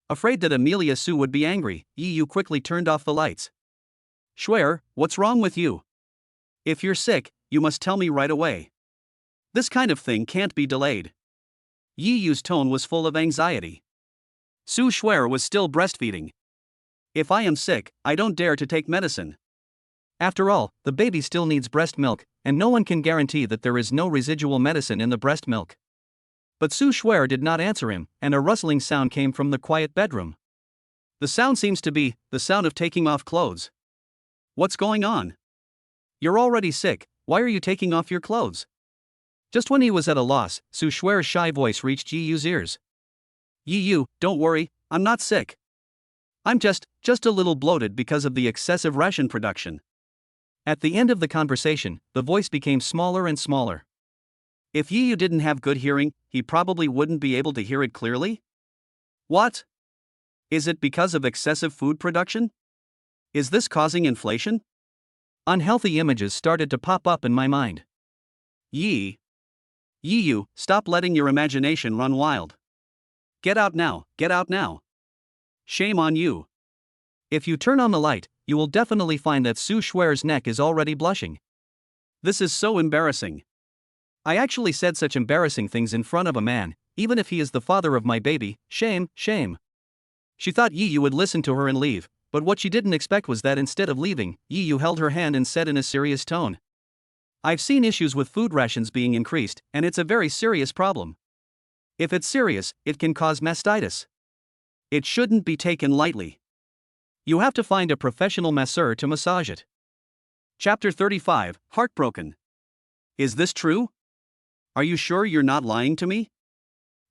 Afraid that Amelia Sue would be angry, Yu quickly turned off the lights. "Schwer, what's wrong with you? If you're sick, you must tell me right away. This kind of thing can't be delayed." Yu's tone was full of anxiety. Sue Schwer was still breastfeeding. "If I am sick, I don't dare to take medicine. After all, the baby still needs breast milk, and no one can guarantee that there is no residual medicine in the breast milk." But Sue Schwer did not answer him, and a rustling sound came from the quiet bedroom. The sound seems to be the sound of taking off clothes. What's going on? You're already sick, why are you taking off your clothes? Just when he was at a loss, Sue Schwer's shy voice reached Yu's ears. "Yu, don't worry, I'm not sick. I'm just a little bloated because of the excessive ration production." At the end of the conversation, the voice became smaller and smaller. If Yu didn't have good hearing, he probably wouldn't be able to hear it clearly. What? Is it because of excessive food production? Is this causing inflation? Unhealthy images started to pop up in my mind. Yu, stop letting your imagination run wild. Get out now, get out now. Shame on you. If you turn on the light, you will definitely find that Sue Schwer's neck is already blushing. This is so embarrassing. I actually said such embarrassing things in front of a man, even if he is the father of my baby. Shame, shame. She thought Yu would listen to her and leave, but what she didn't expect was that instead of leaving, Yu held her hand and said in a serious tone, "I've seen issues with food rations being increased, and it's a very serious problem. If it's serious, it can cause mastitis. It shouldn't be taken lightly. You have to find a professional masseur to massage it." Chapter 35, Heartbroken. Is this true? Are you sure you're not lying to me?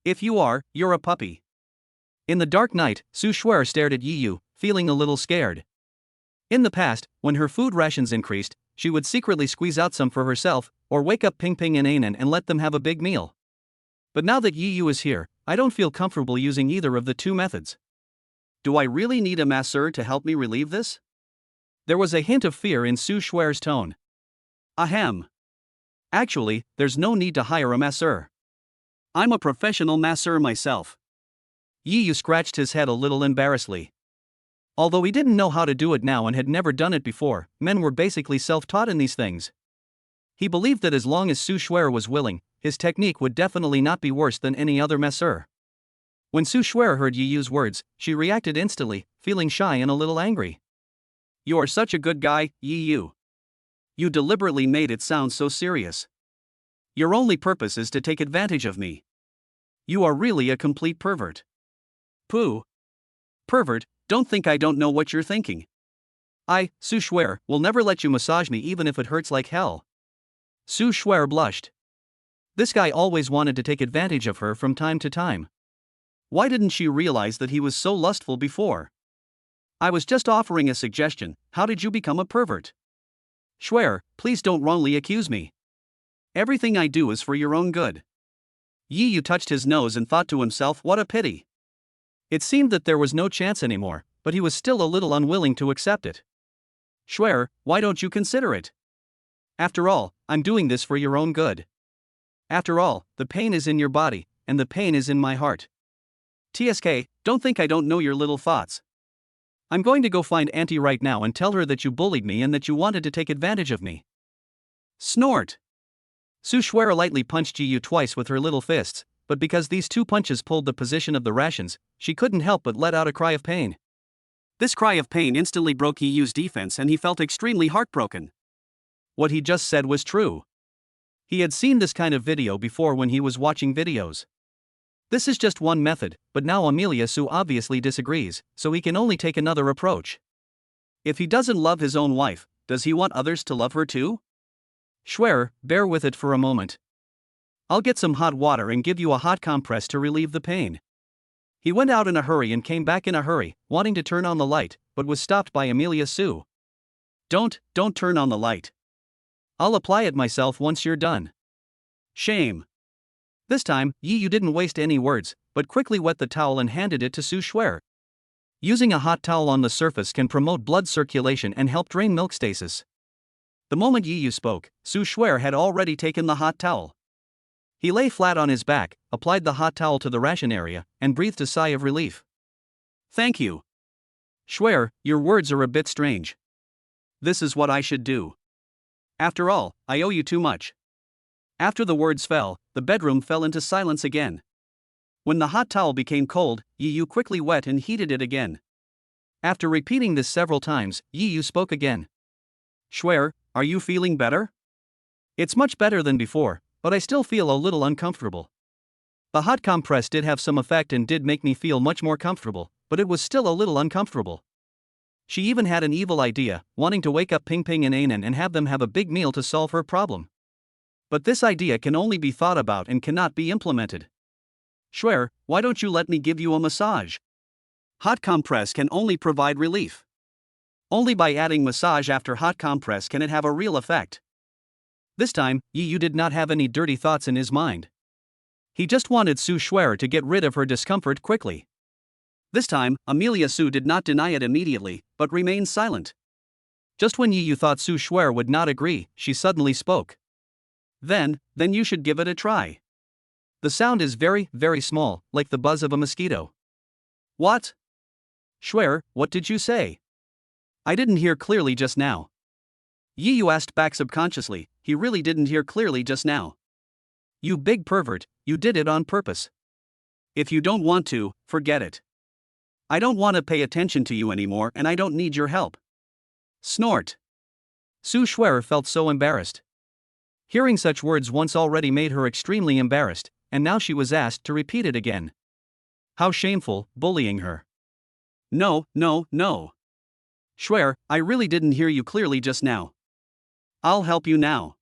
If you are, you're a puppy. In the dark night, Sue Schwer stared at Yu, feeling a little scared. In the past, when her food rations increased, she would secretly squeeze out some for herself, or wake up Ping Ping and Anan and let them have a big meal. But now that Yu is here, I don't feel comfortable using either of the two methods. Do I really need a masseur to help me relieve this? There was a hint of fear in Sue Schwer's tone. Ahem. Actually, there's no need to hire a masseur. I'm a professional masseur myself. Yu scratched his head a little embarrassedly. Although he didn't know how to do it now and had never done it before, men were basically self-taught in these things. He believed that as long as Sue Schwer was willing, his technique would definitely not be worse than any other masseur. When Sue Schwer heard Yu's words, she reacted instantly, feeling shy and a little angry. "You're such a good guy, Yu. You deliberately made it sound so serious. Your only purpose is to take advantage of me. You are really a complete pervert." Pooh. Pervert, don't think I don't know what you're thinking. Sue Schwer, will never let you massage me even if it hurts like hell. Sue Schwer blushed. This guy always wanted to take advantage of her from time to time. Why didn't she realize that he was so lustful before? I was just offering a suggestion, how did you become a pervert? Schwer, please don't wrongly accuse me. Everything I do is for your own good. Yu touched his nose and thought to himself, what a pity. It seemed that there was no chance anymore, but he was still a little unwilling to accept it. Schwer, why don't you consider it? After all, I'm doing this for your own good. After all, the pain is in your body, and the pain is in my heart. TSK, don't think I don't know your little thoughts. I'm going to go find Auntie right now and tell her that you bullied me and that you wanted to take advantage of me. Snort. Sue Schwer lightly punched Yu twice with her little fists, but because these two punches pulled the position of the rations, she couldn't help but let out a cry of pain. This cry of pain instantly broke Yu's defense and he felt extremely heartbroken. What he just said was true. He had seen this kind of video before when he was watching videos. This is just one method, but now Amelia Sue obviously disagrees, so he can only take another approach. If he doesn't love his own wife, does he want others to love her too? Schwer, bear with it for a moment. I'll get some hot water and give you a hot compress to relieve the pain. He went out in a hurry and came back in a hurry, wanting to turn on the light, but was stopped by Amelia Sue. Don't turn on the light. I'll apply it myself once you're done. Shame. This time, Yi Yu didn't waste any words, but quickly wet the towel and handed it to Su Shuer. Using a hot towel on the surface can promote blood circulation and help drain milk stasis. The moment Yi Yu spoke, Su Shuer had already taken the hot towel. He lay flat on his back, applied the hot towel to the ration area, and breathed a sigh of relief. Thank you. Shuer, your words are a bit strange. This is what I should do. After all, I owe you too much. After the words fell, the bedroom fell into silence again. When the hot towel became cold, Yi Yu quickly wet and heated it again. After repeating this several times, Yi Yu spoke again. Shuer, are you feeling better? It's much better than before, but I still feel a little uncomfortable. The hot compress did have some effect and did make me feel much more comfortable, but it was still a little uncomfortable. She even had an evil idea, wanting to wake up Ping Ping and Anan and have them have a big meal to solve her problem. But this idea can only be thought about and cannot be implemented. Shuer, why don't you let me give you a massage? Hot compress can only provide relief. Only by adding massage after hot compress can it have a real effect. This time, Yi Yu did not have any dirty thoughts in his mind. He just wanted Su Shuer to get rid of her discomfort quickly. This time, Amelia Su did not deny it immediately, but remained silent. Just when Yi Yu thought Su Shuer would not agree, she suddenly spoke. Then you should give it a try. The sound is very, very small, like the buzz of a mosquito. What? Shuer, what did you say? I didn't hear clearly just now. Yi Yu asked back subconsciously, he really didn't hear clearly just now. You big pervert, you did it on purpose. If you don't want to, forget it. I don't want to pay attention to you anymore and I don't need your help. Snort. Su Shuer felt so embarrassed. Hearing such words once already made her extremely embarrassed, and now she was asked to repeat it again. How shameful, bullying her. No. Shuer, I really didn't hear you clearly just now. I'll help you now.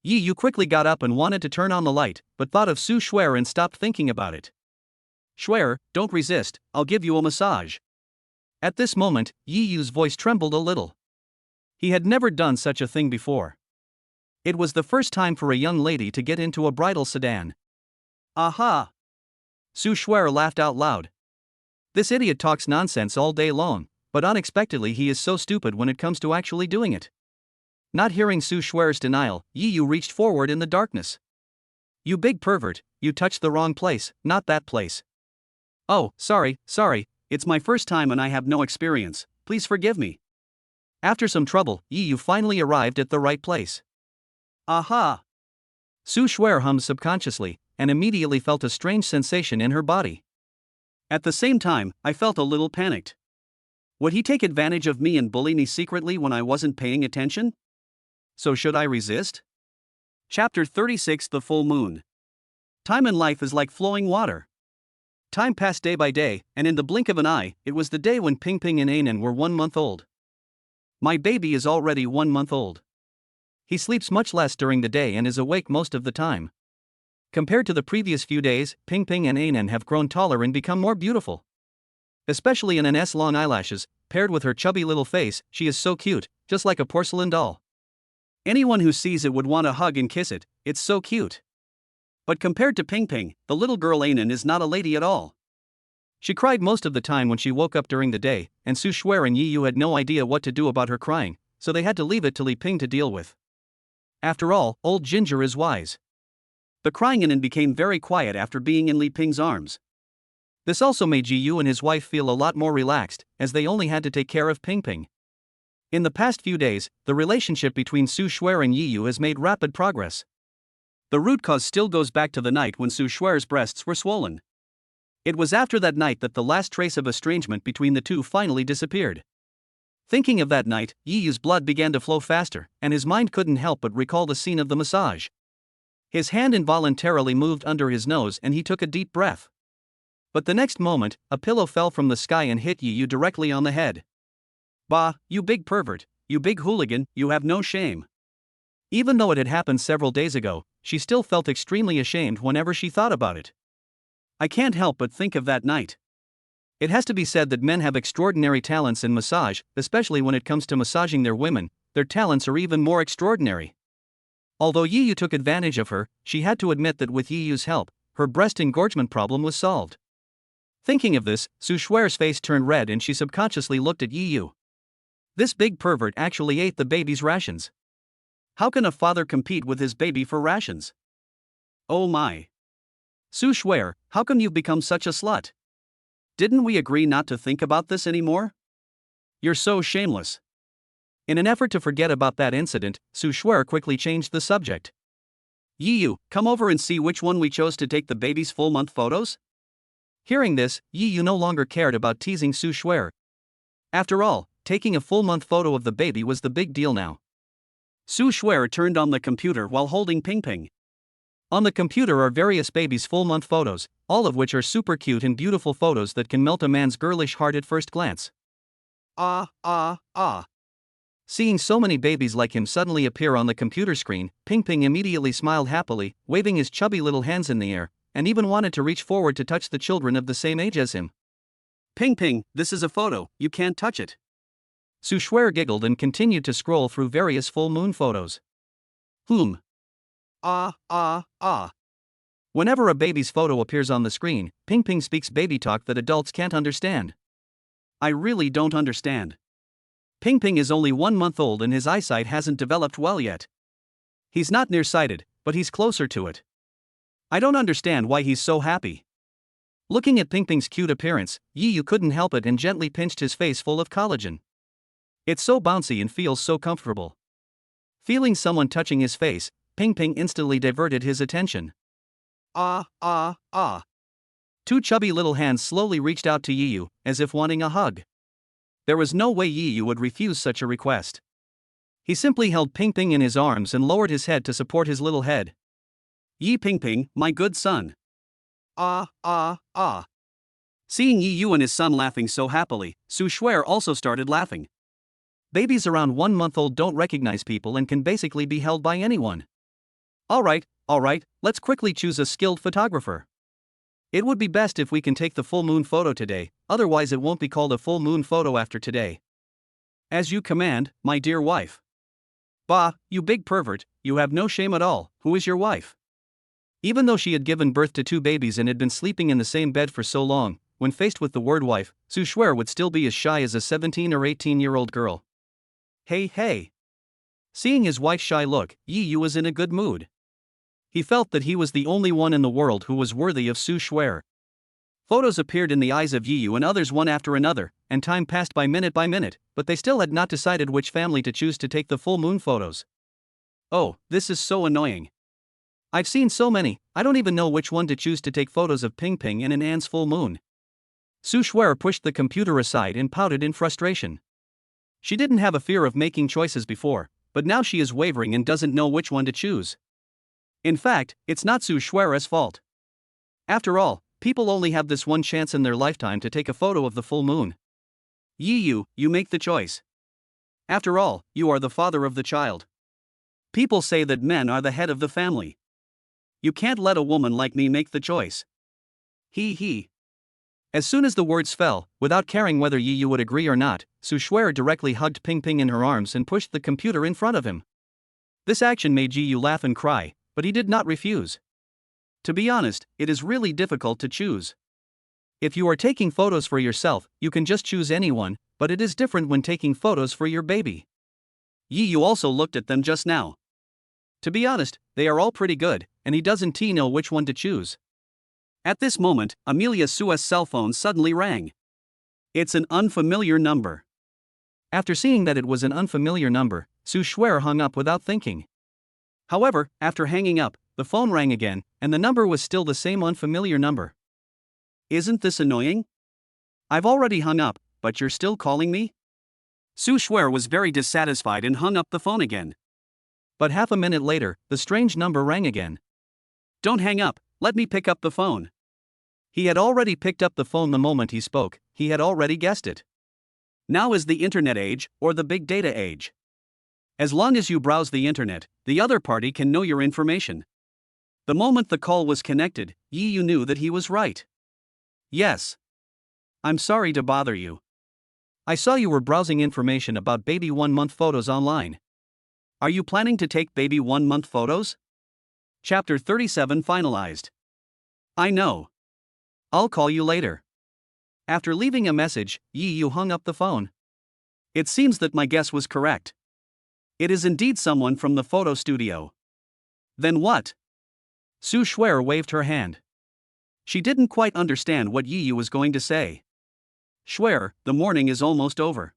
Yi Yu quickly got up and wanted to turn on the light, but thought of Su Shuer and stopped thinking about it. Shuer, don't resist, I'll give you a massage. At this moment, Yi Yu's voice trembled a little. He had never done such a thing before. It was the first time for a young lady to get into a bridal sedan. Aha! Su Shuer laughed out loud. This idiot talks nonsense all day long, but unexpectedly he is so stupid when it comes to actually doing it. Not hearing Su Shuer's denial, Yi Yu reached forward in the darkness. You big pervert, you touched the wrong place, not that place. Oh, sorry, it's my first time and I have no experience, please forgive me. After some trouble, Yi Yu finally arrived at the right place. Aha! Su Shuer hummed subconsciously, and immediately felt a strange sensation in her body. At the same time, I felt a little panicked. Would he take advantage of me and bully me secretly when I wasn't paying attention? So should I resist? Chapter 36 The Full Moon. Time in life is like flowing water. Time passed day by day, and in the blink of an eye, it was the day when Ping Ping and Anan were 1 month old. My baby is already 1 month old. He sleeps much less during the day and is awake most of the time. Compared to the previous few days, Ping Ping and Anan have grown taller and become more beautiful. Especially Anan's long eyelashes, paired with her chubby little face, she is so cute, just like a porcelain doll. Anyone who sees it would want to hug and kiss it, it's so cute. But compared to Ping Ping, the little girl Anan is not a lady at all. She cried most of the time when she woke up during the day, and Su Shuer and Yi Yu had no idea what to do about her crying, so they had to leave it to Li Ping to deal with. After all, old Ginger is wise. The crying Anan became very quiet after being in Li Ping's arms. This also made Yi Yu and his wife feel a lot more relaxed, as they only had to take care of Ping Ping. In the past few days, the relationship between Su Shuer and Yi Yu has made rapid progress. The root cause still goes back to the night when Su Shuer's breasts were swollen. It was after that night that the last trace of estrangement between the two finally disappeared. Thinking of that night, Yi Yu's blood began to flow faster, and his mind couldn't help but recall the scene of the massage. His hand involuntarily moved under his nose and he took a deep breath. But the next moment, a pillow fell from the sky and hit Yi Yu directly on the head. Bah, you big pervert, you big hooligan, you have no shame. Even though it had happened several days ago, she still felt extremely ashamed whenever she thought about it. I can't help but think of that night. It has to be said that men have extraordinary talents in massage, especially when it comes to massaging their women. Their talents are even more extraordinary. Although Yiyu took advantage of her, she had to admit that with Yiyu's help, her breast engorgement problem was solved. Thinking of this, Su Shuer's face turned red and she subconsciously looked at Yiyu. This big pervert actually ate the baby's rations. How can a father compete with his baby for rations? Oh my. Su Shuer, how come you've become such a slut? Didn't we agree not to think about this anymore? You're so shameless. In an effort to forget about that incident, Su Shuer quickly changed the subject. Yiyu, come over and see which one we chose to take the baby's full-month photos? Hearing this, Yiyu no longer cared about teasing Su Shuer. After all, taking a full-month photo of the baby was the big deal now. Su Shuer turned on the computer while holding Ping Ping. On the computer are various babies' full-month photos, all of which are super cute and beautiful photos that can melt a man's girlish heart at first glance. Seeing so many babies like him suddenly appear on the computer screen, Ping Ping immediately smiled happily, waving his chubby little hands in the air, and even wanted to reach forward to touch the children of the same age as him. Ping Ping, this is a photo, you can't touch it. Su Shuer giggled and continued to scroll through various full moon photos. Whenever a baby's photo appears on the screen, Ping Ping speaks baby talk that adults can't understand. I really don't understand. Ping Ping is only 1 month old and his eyesight hasn't developed well yet. He's not nearsighted, but he's closer to it. I don't understand why he's so happy. Looking at Ping Ping's cute appearance, Yiyu couldn't help it and gently pinched his face full of collagen. It's so bouncy and feels so comfortable. Feeling someone touching his face, Ping Ping instantly diverted his attention. Two chubby little hands slowly reached out to Yiyu, as if wanting a hug. There was no way Yiyu would refuse such a request. He simply held Ping Ping in his arms and lowered his head to support his little head. Yi Ping Ping, my good son. Seeing Yiyu and his son laughing so happily, Su Shuer also started laughing. Babies around 1 month old don't recognize people and can basically be held by anyone. Alright, let's quickly choose a skilled photographer. It would be best if we can take the full moon photo today, otherwise it won't be called a full moon photo after today. As you command, my dear wife. Bah, you big pervert, you have no shame at all, who is your wife? Even though she had given birth to 2 babies and had been sleeping in the same bed for so long, when faced with the word wife, Su Shuer would still be as shy as a 17 or 18-year-old girl. Hey. Seeing his wife's shy look, Yiyu was in a good mood. He felt that he was the only one in the world who was worthy of Su Shuer. Photos appeared in the eyes of Yiyu and others one after another, and time passed by minute, but they still had not decided which family to choose to take the full moon photos. Oh, this is so annoying. I've seen so many, I don't even know which one to choose to take photos of Ping Ping and in Anne's full moon. Su Shuer pushed the computer aside and pouted in frustration. She didn't have a fear of making choices before, but now she is wavering and doesn't know which one to choose. In fact, it's not Su Shuer's fault. After all, people only have this one chance in their lifetime to take a photo of the full moon. Yiyu, you make the choice. After all, you are the father of the child. People say that men are the head of the family. You can't let a woman like me make the choice. He. As soon as the words fell, without caring whether Yiyu would agree or not, Su Shuer directly hugged Ping Ping in her arms and pushed the computer in front of him. This action made Yiyu laugh and cry, but he did not refuse. To be honest, it is really difficult to choose. If you are taking photos for yourself, you can just choose anyone, but it is different when taking photos for your baby. Yiyu also looked at them just now. To be honest, they are all pretty good, and he doesn't know which one to choose. At this moment, Amelia Su's cell phone suddenly rang. It's an unfamiliar number. After seeing that it was an unfamiliar number, Su Shuer hung up without thinking. However, after hanging up, the phone rang again, and the number was still the same unfamiliar number. Isn't this annoying? I've already hung up, but you're still calling me? Su Shuer was very dissatisfied and hung up the phone again. But half a minute later, the strange number rang again. Don't hang up, let me pick up the phone. He had already picked up the phone the moment he spoke, he had already guessed it. Now is the internet age, or the big data age. As long as you browse the internet, the other party can know your information. The moment the call was connected, Yiyu knew that he was right. Yes. I'm sorry to bother you. I saw you were browsing information about baby 1 month photos online. Are you planning to take baby 1 month photos? Chapter 37 finalized. I know. I'll call you later. After leaving a message, Yu hung up the phone. It seems that my guess was correct. It is indeed someone from the photo studio. Then what? Su Shuer waved her hand. She didn't quite understand what Yu was going to say. Shuer, the morning is almost over.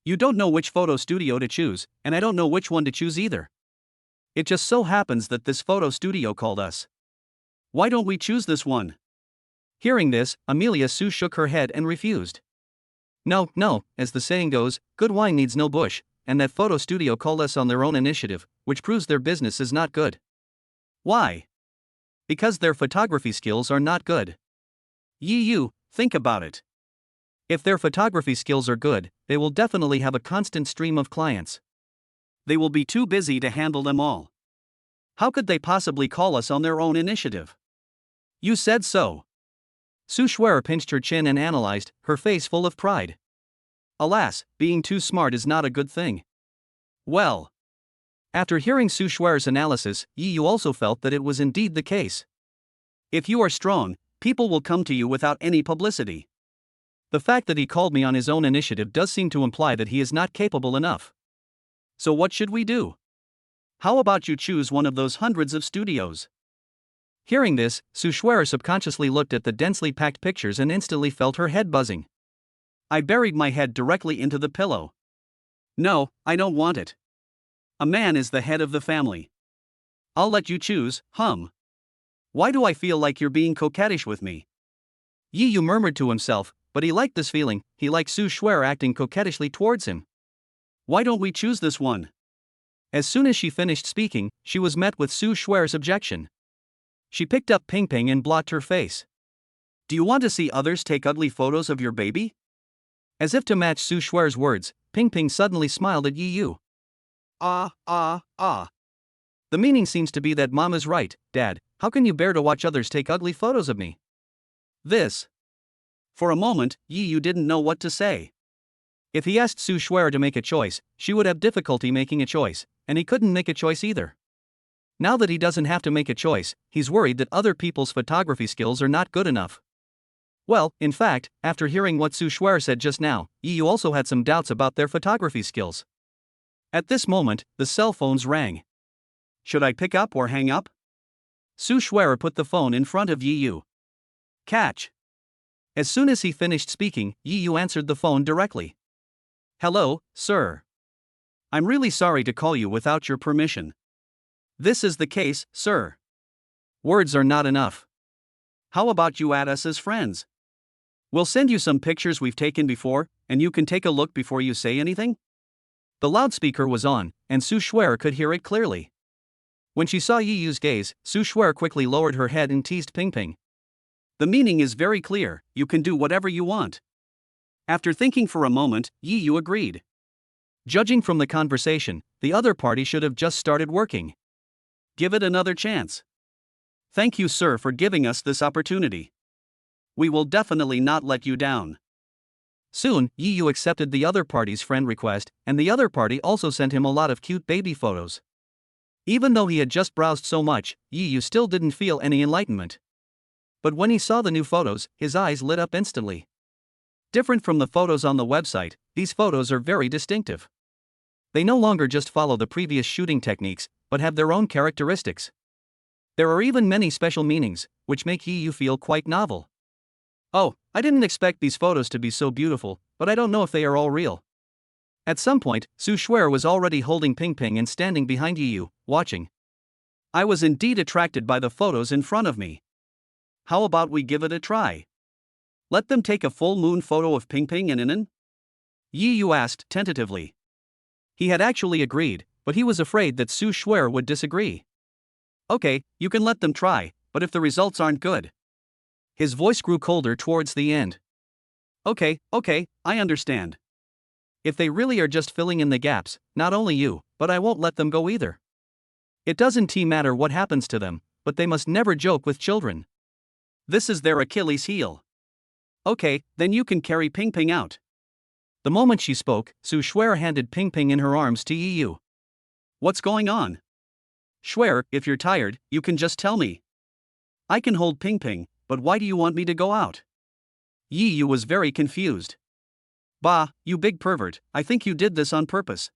You don't know which photo studio to choose, and I don't know which one to choose either. It just so happens that this photo studio called us. Why don't we choose this one? Hearing this, Amelia Su shook her head and refused. No, as the saying goes, good wine needs no bush, and that photo studio called us on their own initiative, which proves their business is not good. Why? Because their photography skills are not good. Yu, think about it. If their photography skills are good, they will definitely have a constant stream of clients. They will be too busy to handle them all. How could they possibly call us on their own initiative? You said so. Su Shuer pinched her chin and analyzed, her face full of pride. Alas, being too smart is not a good thing. Well. After hearing Su Shuer's analysis, Yu also felt that it was indeed the case. If you are strong, people will come to you without any publicity. The fact that he called me on his own initiative does seem to imply that he is not capable enough. So what should we do? How about you choose one of those hundreds of studios? Hearing this, Su Shuer subconsciously looked at the densely packed pictures and instantly felt her head buzzing. I buried my head directly into the pillow. No, I don't want it. A man is the head of the family. I'll let you choose, Why do I feel like you're being coquettish with me? Yu murmured to himself, but he liked this feeling. He liked Su Shuer acting coquettishly towards him. Why don't we choose this one? As soon as she finished speaking, she was met with Su Shuer's objection. She picked up Ping Ping and blocked her face. Do you want to see others take ugly photos of your baby? As if to match Su Shuer's words, Ping Ping suddenly smiled at Yu. The meaning seems to be that Mom is right, Dad, how can you bear to watch others take ugly photos of me? This. For a moment, Yu didn't know what to say. If he asked Su Shuer to make a choice, she would have difficulty making a choice, and he couldn't make a choice either. Now that he doesn't have to make a choice, he's worried that other people's photography skills are not good enough. Well, in fact, after hearing what Su Shuer said just now, Yu also had some doubts about their photography skills. At this moment, the cell phones rang. Should I pick up or hang up? Su Shuer put the phone in front of Yu. Catch. As soon as he finished speaking, Yu answered the phone directly. Hello, sir. I'm really sorry to call you without your permission. This is the case, sir. Words are not enough. How about you add us as friends? We'll send you some pictures we've taken before, and you can take a look before you say anything? The loudspeaker was on, and Su Shuer could hear it clearly. When she saw Yu's gaze, Su Shuer quickly lowered her head and teased Ping Ping. The meaning is very clear, you can do whatever you want. After thinking for a moment, Yu agreed. Judging from the conversation, the other party should have just started working. Give it another chance. Thank you, sir, for giving us this opportunity. We will definitely not let you down. Soon, Yu accepted the other party's friend request, and the other party also sent him a lot of cute baby photos. Even though he had just browsed so much, Yu still didn't feel any enlightenment. But when he saw the new photos, his eyes lit up instantly. Different from the photos on the website, these photos are very distinctive. They no longer just follow the previous shooting techniques, but have their own characteristics. There are even many special meanings, which make Yu feel quite novel. Oh, I didn't expect these photos to be so beautiful, but I don't know if they are all real. At some point, Su Shuer was already holding Ping Ping and standing behind Yu, watching. I was indeed attracted by the photos in front of me. How about we give it a try? Let them take a full moon photo of Ping Ping and Inan? Yu asked tentatively. He had actually agreed, but he was afraid that Su Shuer would disagree. Okay, you can let them try, but if the results aren't good. His voice grew colder towards the end. Okay, I understand. If they really are just filling in the gaps, not only you, but I won't let them go either. It doesn't matter what happens to them, but they must never joke with children. This is their Achilles heel. Okay, then you can carry Ping Ping out. The moment she spoke, Su Shuer handed Ping Ping in her arms to Yu. What's going on? Swear, if you're tired, you can just tell me. I can hold Ping Ping, but why do you want me to go out? Yi Yu was very confused. Bah, you big pervert, I think you did this on purpose.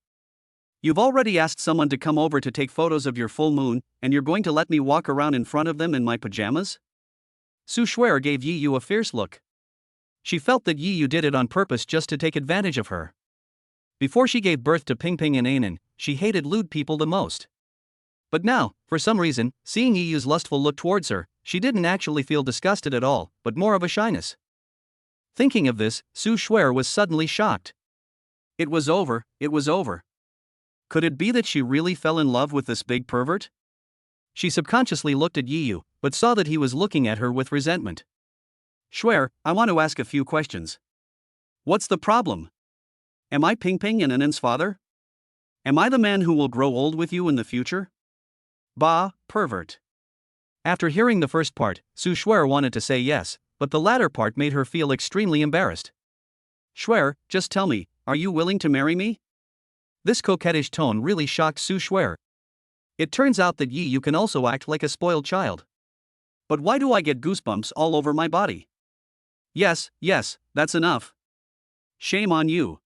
You've already asked someone to come over to take photos of your full moon, and you're going to let me walk around in front of them in my pajamas? Su Shuer gave Yi Yu a fierce look. She felt that Yi Yu did it on purpose just to take advantage of her. Before she gave birth to Ping Ping and Anan, she hated lewd people the most. But now, for some reason, seeing Yi Yu's lustful look towards her, she didn't actually feel disgusted at all, but more of a shyness. Thinking of this, Su Shuer was suddenly shocked. It was over, it was over. Could it be that she really fell in love with this big pervert? She subconsciously looked at Yi Yu, but saw that he was looking at her with resentment. Shuer, I want to ask a few questions. What's the problem? Am I Ping Ping and Anan's father? Am I the man who will grow old with you in the future? Bah, pervert. After hearing the first part, Su Shuer wanted to say yes, but the latter part made her feel extremely embarrassed. Shuer, just tell me, are you willing to marry me? This coquettish tone really shocked Su Shuer. It turns out that Yi Yu can also act like a spoiled child. But why do I get goosebumps all over my body? Yes, that's enough. Shame on you.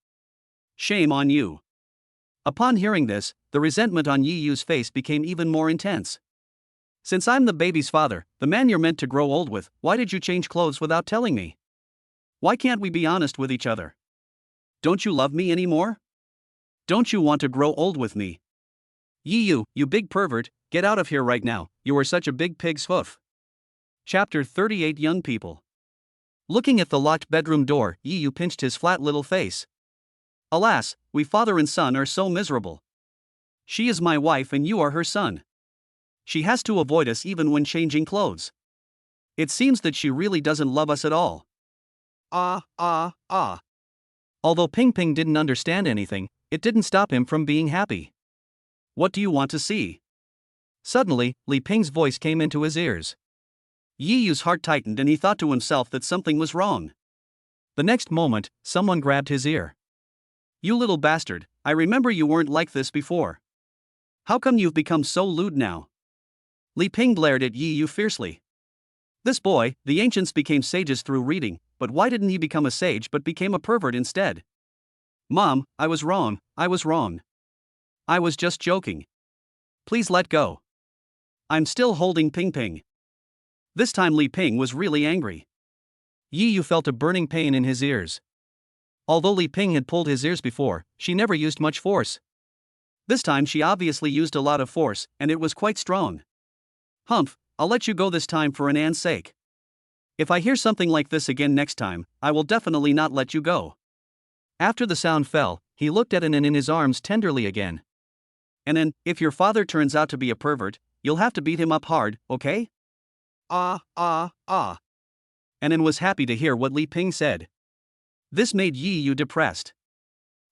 Shame on you. Upon hearing this, the resentment on Yi Yu's face became even more intense. Since I'm the baby's father, the man you're meant to grow old with, why did you change clothes without telling me? Why can't we be honest with each other? Don't you love me anymore? Don't you want to grow old with me? Yi Yu, you big pervert, get out of here right now, you are such a big pig's hoof. Chapter 38 Young People. Looking at the locked bedroom door, Yi Yu pinched his flat little face. Alas, we father and son are so miserable. She is my wife and you are her son. She has to avoid us even when changing clothes. It seems that she really doesn't love us at all. Although Ping Ping didn't understand anything, it didn't stop him from being happy. What do you want to see? Suddenly, Li Ping's voice came into his ears. Yi Yu's heart tightened and he thought to himself that something was wrong. The next moment, someone grabbed his ear. You little bastard, I remember you weren't like this before. How come you've become so lewd now? Li Ping glared at Yi Yu fiercely. This boy, the ancients became sages through reading, but why didn't he become a sage but became a pervert instead? Mom, I was wrong. I was just joking. Please let go. I'm still holding Ping Ping. This time Li Ping was really angry. Yi Yu felt a burning pain in his ears. Although Li Ping had pulled his ears before, she never used much force. This time she obviously used a lot of force, and it was quite strong. Humph, I'll let you go this time for Anan's sake. If I hear something like this again next time, I will definitely not let you go. After the sound fell, he looked at Anan in his arms tenderly again. Anan, if your father turns out to be a pervert, you'll have to beat him up hard, okay? Anan was happy to hear what Li Ping said. This made Yi Yu depressed.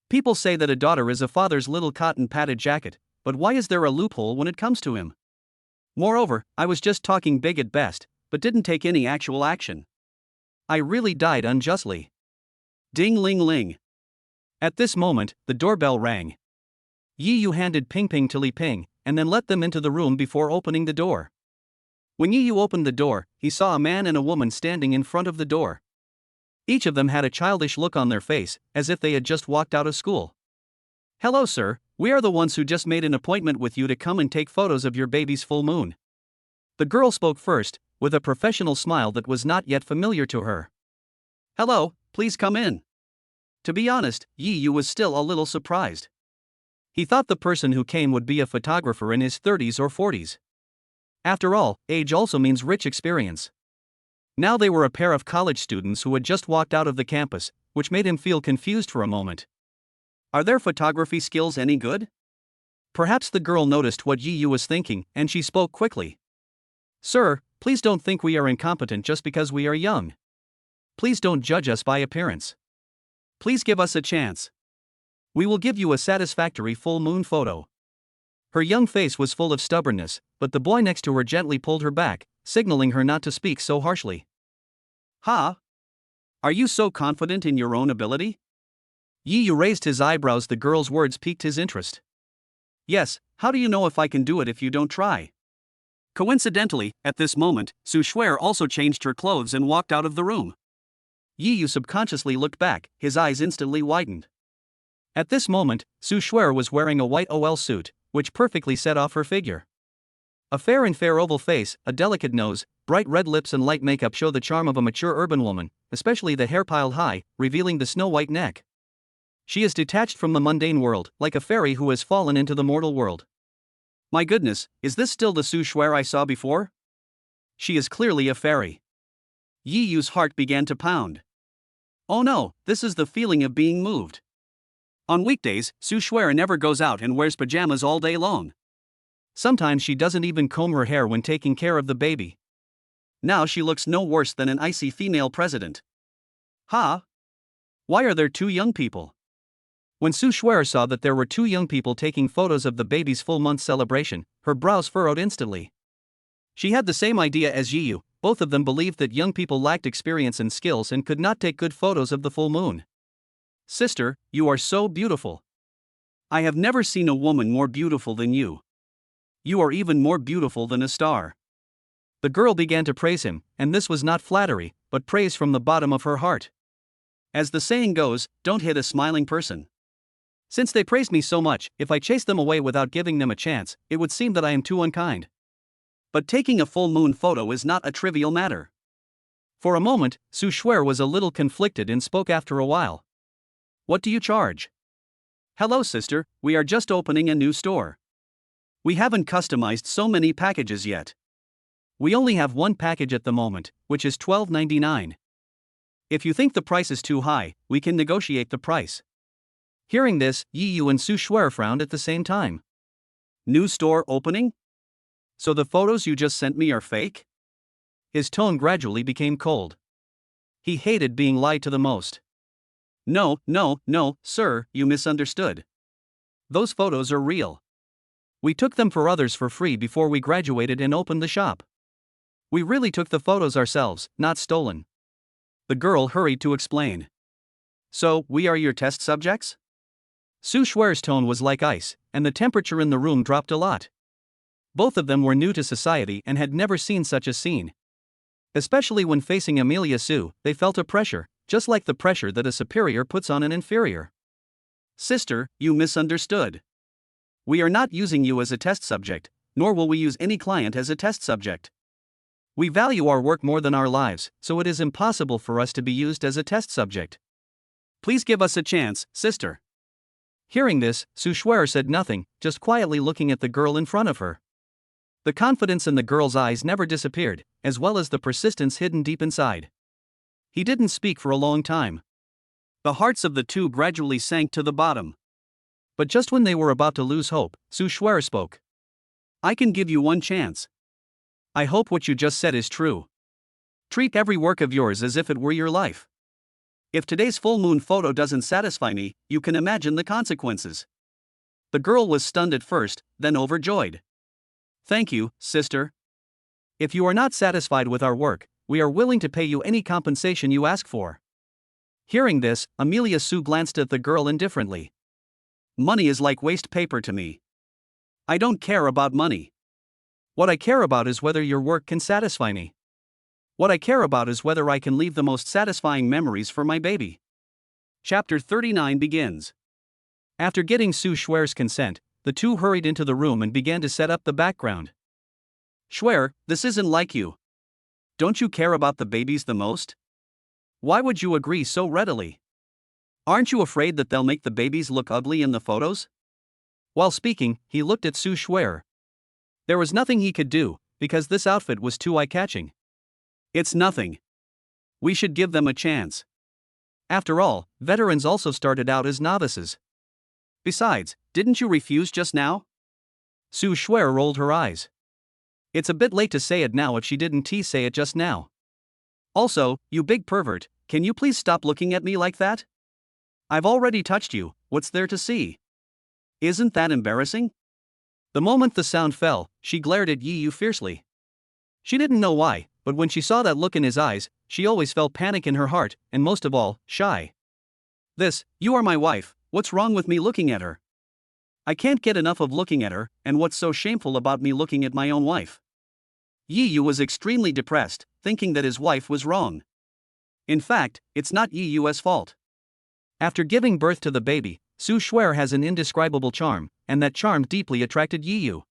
People say that a daughter is a father's little cotton padded jacket, but why is there a loophole when it comes to him? Moreover, I was just talking big at best, but didn't take any actual action. I really died unjustly. Ding ling ling. At this moment, the doorbell rang. Yi Yu handed Ping Ping to Li Ping, and then let them into the room before opening the door. When Yi Yu opened the door, he saw a man and a woman standing in front of the door. Each of them had a childish look on their face, as if they had just walked out of school. Hello sir, we are the ones who just made an appointment with you to come and take photos of your baby's full moon. The girl spoke first, with a professional smile that was not yet familiar to her. Hello, please come in. To be honest, Yi Yu was still a little surprised. He thought the person who came would be a photographer in his 30s or 40s. After all, age also means rich experience. Now they were a pair of college students who had just walked out of the campus, which made him feel confused for a moment. Are their photography skills any good? Perhaps the girl noticed what Yi Yu was thinking, and she spoke quickly. Sir, please don't think we are incompetent just because we are young. Please don't judge us by appearance. Please give us a chance. We will give you a satisfactory full moon photo. Her young face was full of stubbornness, but the boy next to her gently pulled her back, signaling her not to speak so harshly. Ha? Are you so confident in your own ability? Yi Yu raised his eyebrows. The girl's words piqued his interest. Yes, how do you know if I can do it if you don't try? Coincidentally, at this moment, Su Shuer also changed her clothes and walked out of the room. Yi Yu subconsciously looked back, his eyes instantly widened. At this moment, Su Shuer was wearing a white OL suit, which perfectly set off her figure. A fair and fair oval face, a delicate nose, bright red lips and light makeup show the charm of a mature urban woman, especially the hair piled high, revealing the snow-white neck. She is detached from the mundane world, like a fairy who has fallen into the mortal world. My goodness, is this still the Su Shuer I saw before? She is clearly a fairy. Yi Yu's heart began to pound. Oh no, this is the feeling of being moved. On weekdays, Su Shuer never goes out and wears pajamas all day long. Sometimes she doesn't even comb her hair when taking care of the baby. Now she looks no worse than an icy female president. Ha! Why are there two young people? When Su Shuer saw that there were two young people taking photos of the baby's full-month celebration, her brows furrowed instantly. She had the same idea as Yi Yu. Both of them believed that young people lacked experience and skills and could not take good photos of the full moon. Sister, you are so beautiful. I have never seen a woman more beautiful than you. You are even more beautiful than a star. The girl began to praise him, and this was not flattery, but praise from the bottom of her heart. As the saying goes, don't hit a smiling person. Since they praised me so much, if I chased them away without giving them a chance, it would seem that I am too unkind. But taking a full moon photo is not a trivial matter. For a moment, Su Shuer was a little conflicted and spoke after a while. What do you charge? Hello sister, we are just opening a new store. We haven't customized so many packages yet. We only have one package at the moment, which is $12.99. If you think the price is too high, we can negotiate the price. Hearing this, Yi Yu and Su Shuer frowned at the same time. New store opening? So the photos you just sent me are fake? His tone gradually became cold. He hated being lied to the most. No, sir, you misunderstood. Those photos are real. We took them for others for free before we graduated and opened the shop. We really took the photos ourselves, not stolen. The girl hurried to explain. So, we are your test subjects? Su Shuer's tone was like ice, and the temperature in the room dropped a lot. Both of them were new to society and had never seen such a scene. Especially when facing Amelia Su, they felt a pressure, just like the pressure that a superior puts on an inferior. Sister, you misunderstood. We are not using you as a test subject, nor will we use any client as a test subject. We value our work more than our lives, so it is impossible for us to be used as a test subject. Please give us a chance, sister. Hearing this, Su Shuer said nothing, just quietly looking at the girl in front of her. The confidence in the girl's eyes never disappeared, as well as the persistence hidden deep inside. He didn't speak for a long time. The hearts of the two gradually sank to the bottom. But just when they were about to lose hope, Su Shuer spoke. I can give you one chance. I hope what you just said is true. Treat every work of yours as if it were your life. If today's full moon photo doesn't satisfy me, you can imagine the consequences. The girl was stunned at first, then overjoyed. Thank you, sister. If you are not satisfied with our work, we are willing to pay you any compensation you ask for. Hearing this, Amelia Su glanced at the girl indifferently. Money is like waste paper to me. I don't care about money. What I care about is whether your work can satisfy me. What I care about is whether I can leave the most satisfying memories for my baby. Chapter 39 begins. After getting Su Shuer's consent, the two hurried into the room and began to set up the background. Shuer, this isn't like you. Don't you care about the babies the most? Why would you agree so readily? Aren't you afraid that they'll make the babies look ugly in the photos? While speaking, he looked at Su Shuer. There was nothing he could do, because this outfit was too eye-catching. It's nothing. We should give them a chance. After all, veterans also started out as novices. Besides, didn't you refuse just now? Su Shuer rolled her eyes. It's a bit late to say it now if she didn't say it just now. Also, you big pervert, can you please stop looking at me like that? I've already touched you, what's there to see? Isn't that embarrassing? The moment the sound fell, she glared at Yi Yu fiercely. She didn't know why, but when she saw that look in his eyes, she always felt panic in her heart, and most of all, shy. You are my wife, what's wrong with me looking at her? I can't get enough of looking at her, and what's so shameful about me looking at my own wife? Yi Yu was extremely depressed, thinking that his wife was wrong. In fact, it's not Yi Yu's fault. After giving birth to the baby, Su Shuer has an indescribable charm, and that charm deeply attracted Yi Yu.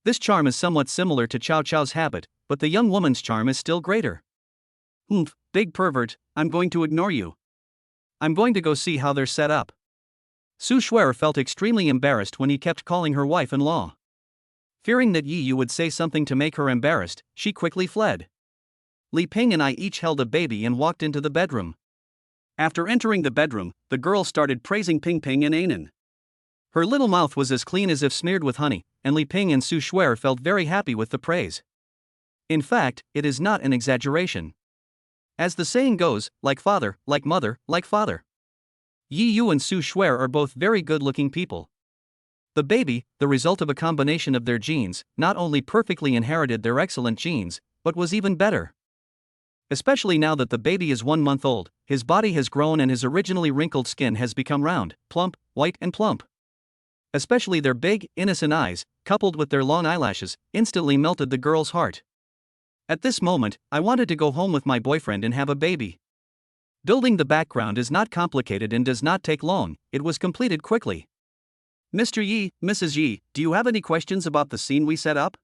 This charm is somewhat similar to Chow Chow's habit, but the young woman's charm is still greater. Big pervert, I'm going to ignore you. I'm going to go see how they're set up. Su Shuer felt extremely embarrassed when he kept calling her wife-in-law. Fearing that Yi Yu would say something to make her embarrassed, she quickly fled. Li Ping and I each held a baby and walked into the bedroom. After entering the bedroom, the girl started praising Ping Ping and Anan. Her little mouth was as clean as if smeared with honey, and Li Ping and Su Shuer felt very happy with the praise. In fact, it is not an exaggeration. As the saying goes, like father, like mother, like father. Yi Yu and Su Shuer are both very good-looking people. The baby, the result of a combination of their genes, not only perfectly inherited their excellent genes, but was even better. Especially now that the baby is 1 month old, his body has grown and his originally wrinkled skin has become round, plump, white and plump. Especially their big, innocent eyes, coupled with their long eyelashes, instantly melted the girl's heart. At this moment, I wanted to go home with my boyfriend and have a baby. Building the background is not complicated and does not take long, it was completed quickly. Mr. Yi, Mrs. Yi, do you have any questions about the scene we set up?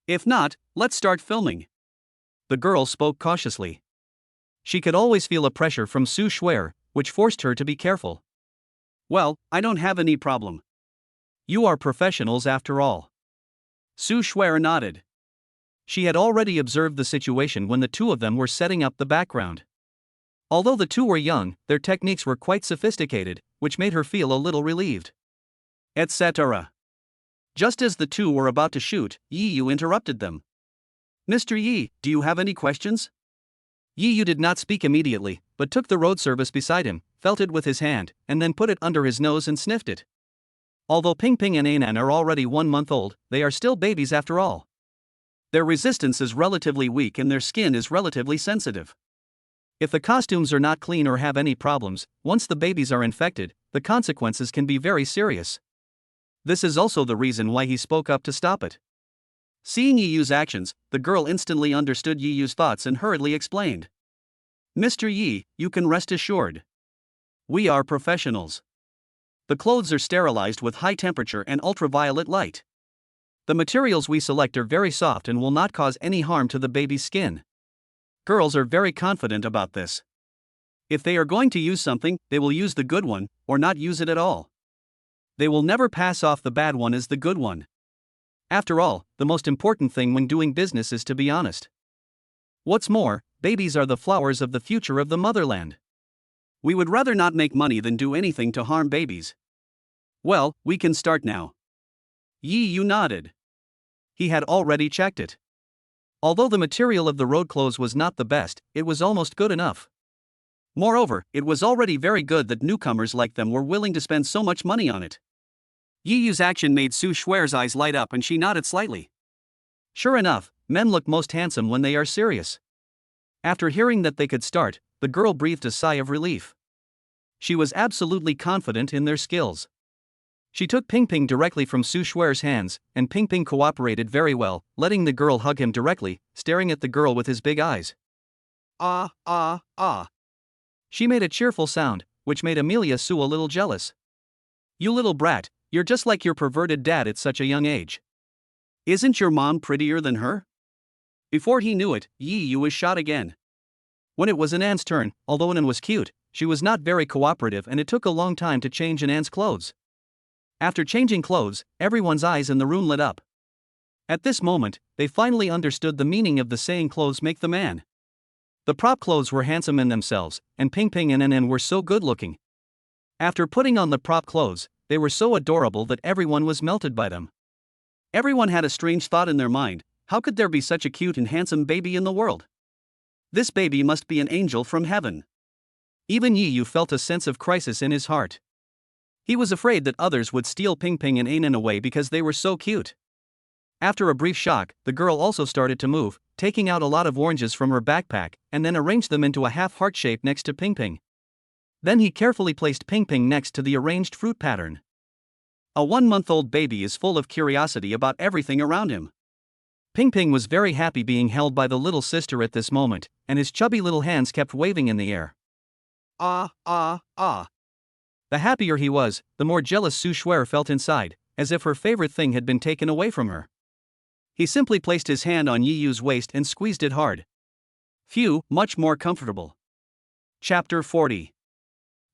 If not, let's start filming. The girl spoke cautiously. She could always feel a pressure from Su Shuer, which forced her to be careful. Well, I don't have any problem. You are professionals after all. Su Shuer nodded. She had already observed the situation when the two of them were setting up the background. Although the two were young, their techniques were quite sophisticated, which made her feel a little relieved. Etc. Just as the two were about to shoot, Yi Yu interrupted them. Mr. Yi, do you have any questions? Yi Yu did not speak immediately, but took the road service beside him, felt it with his hand, and then put it under his nose and sniffed it. Although Ping Ping and Anan are already 1 month old, they are still babies after all. Their resistance is relatively weak and their skin is relatively sensitive. If the costumes are not clean or have any problems, once the babies are infected, the consequences can be very serious. This is also the reason why he spoke up to stop it. Seeing Yi Yu's actions, the girl instantly understood Yi Yu's thoughts and hurriedly explained. Mr. Yi, you can rest assured. We are professionals. The clothes are sterilized with high temperature and ultraviolet light. The materials we select are very soft and will not cause any harm to the baby's skin. Girls are very confident about this. If they are going to use something, they will use the good one, or not use it at all. They will never pass off the bad one as the good one. After all, the most important thing when doing business is to be honest. What's more, babies are the flowers of the future of the motherland. We would rather not make money than do anything to harm babies. Well, we can start now. Yi Yu nodded. He had already checked it. Although the material of the road clothes was not the best, it was almost good enough. Moreover, it was already very good that newcomers like them were willing to spend so much money on it. Yi Yu's action made Su Shuer's eyes light up and she nodded slightly. Sure enough, men look most handsome when they are serious. After hearing that they could start, the girl breathed a sigh of relief. She was absolutely confident in their skills. She took Ping Ping directly from Su Shuer's hands, and Ping Ping cooperated very well, letting the girl hug him directly, staring at the girl with his big eyes. Ah, ah, ah. She made a cheerful sound, which made Amelia Su a little jealous. You little brat, you're just like your perverted dad at such a young age. Isn't your mom prettier than her? Before he knew it, Yi Yu was shot again. When it was Anan's turn, although Anan was cute, she was not very cooperative and it took a long time to change Anan's clothes. After changing clothes, everyone's eyes in the room lit up. At this moment, they finally understood the meaning of the saying clothes make the man. The prop clothes were handsome in themselves, and Ping Ping and Anan were so good looking. After putting on the prop clothes, they were so adorable that everyone was melted by them. Everyone had a strange thought in their mind: how could there be such a cute and handsome baby in the world? This baby must be an angel from heaven. Even Yi Yu felt a sense of crisis in his heart. He was afraid that others would steal Ping Ping and Anan away because they were so cute. After a brief shock, the girl also started to move, taking out a lot of oranges from her backpack, and then arranged them into a half-heart shape next to Ping Ping. Then he carefully placed Ping Ping next to the arranged fruit pattern. A 1-month-old baby is full of curiosity about everything around him. Ping Ping was very happy being held by the little sister at this moment, and his chubby little hands kept waving in the air. Ah, ah, ah. The happier he was, the more jealous Su Shuer felt inside, as if her favorite thing had been taken away from her. He simply placed his hand on Yi Yu's waist and squeezed it hard. Phew, much more comfortable. Chapter 40.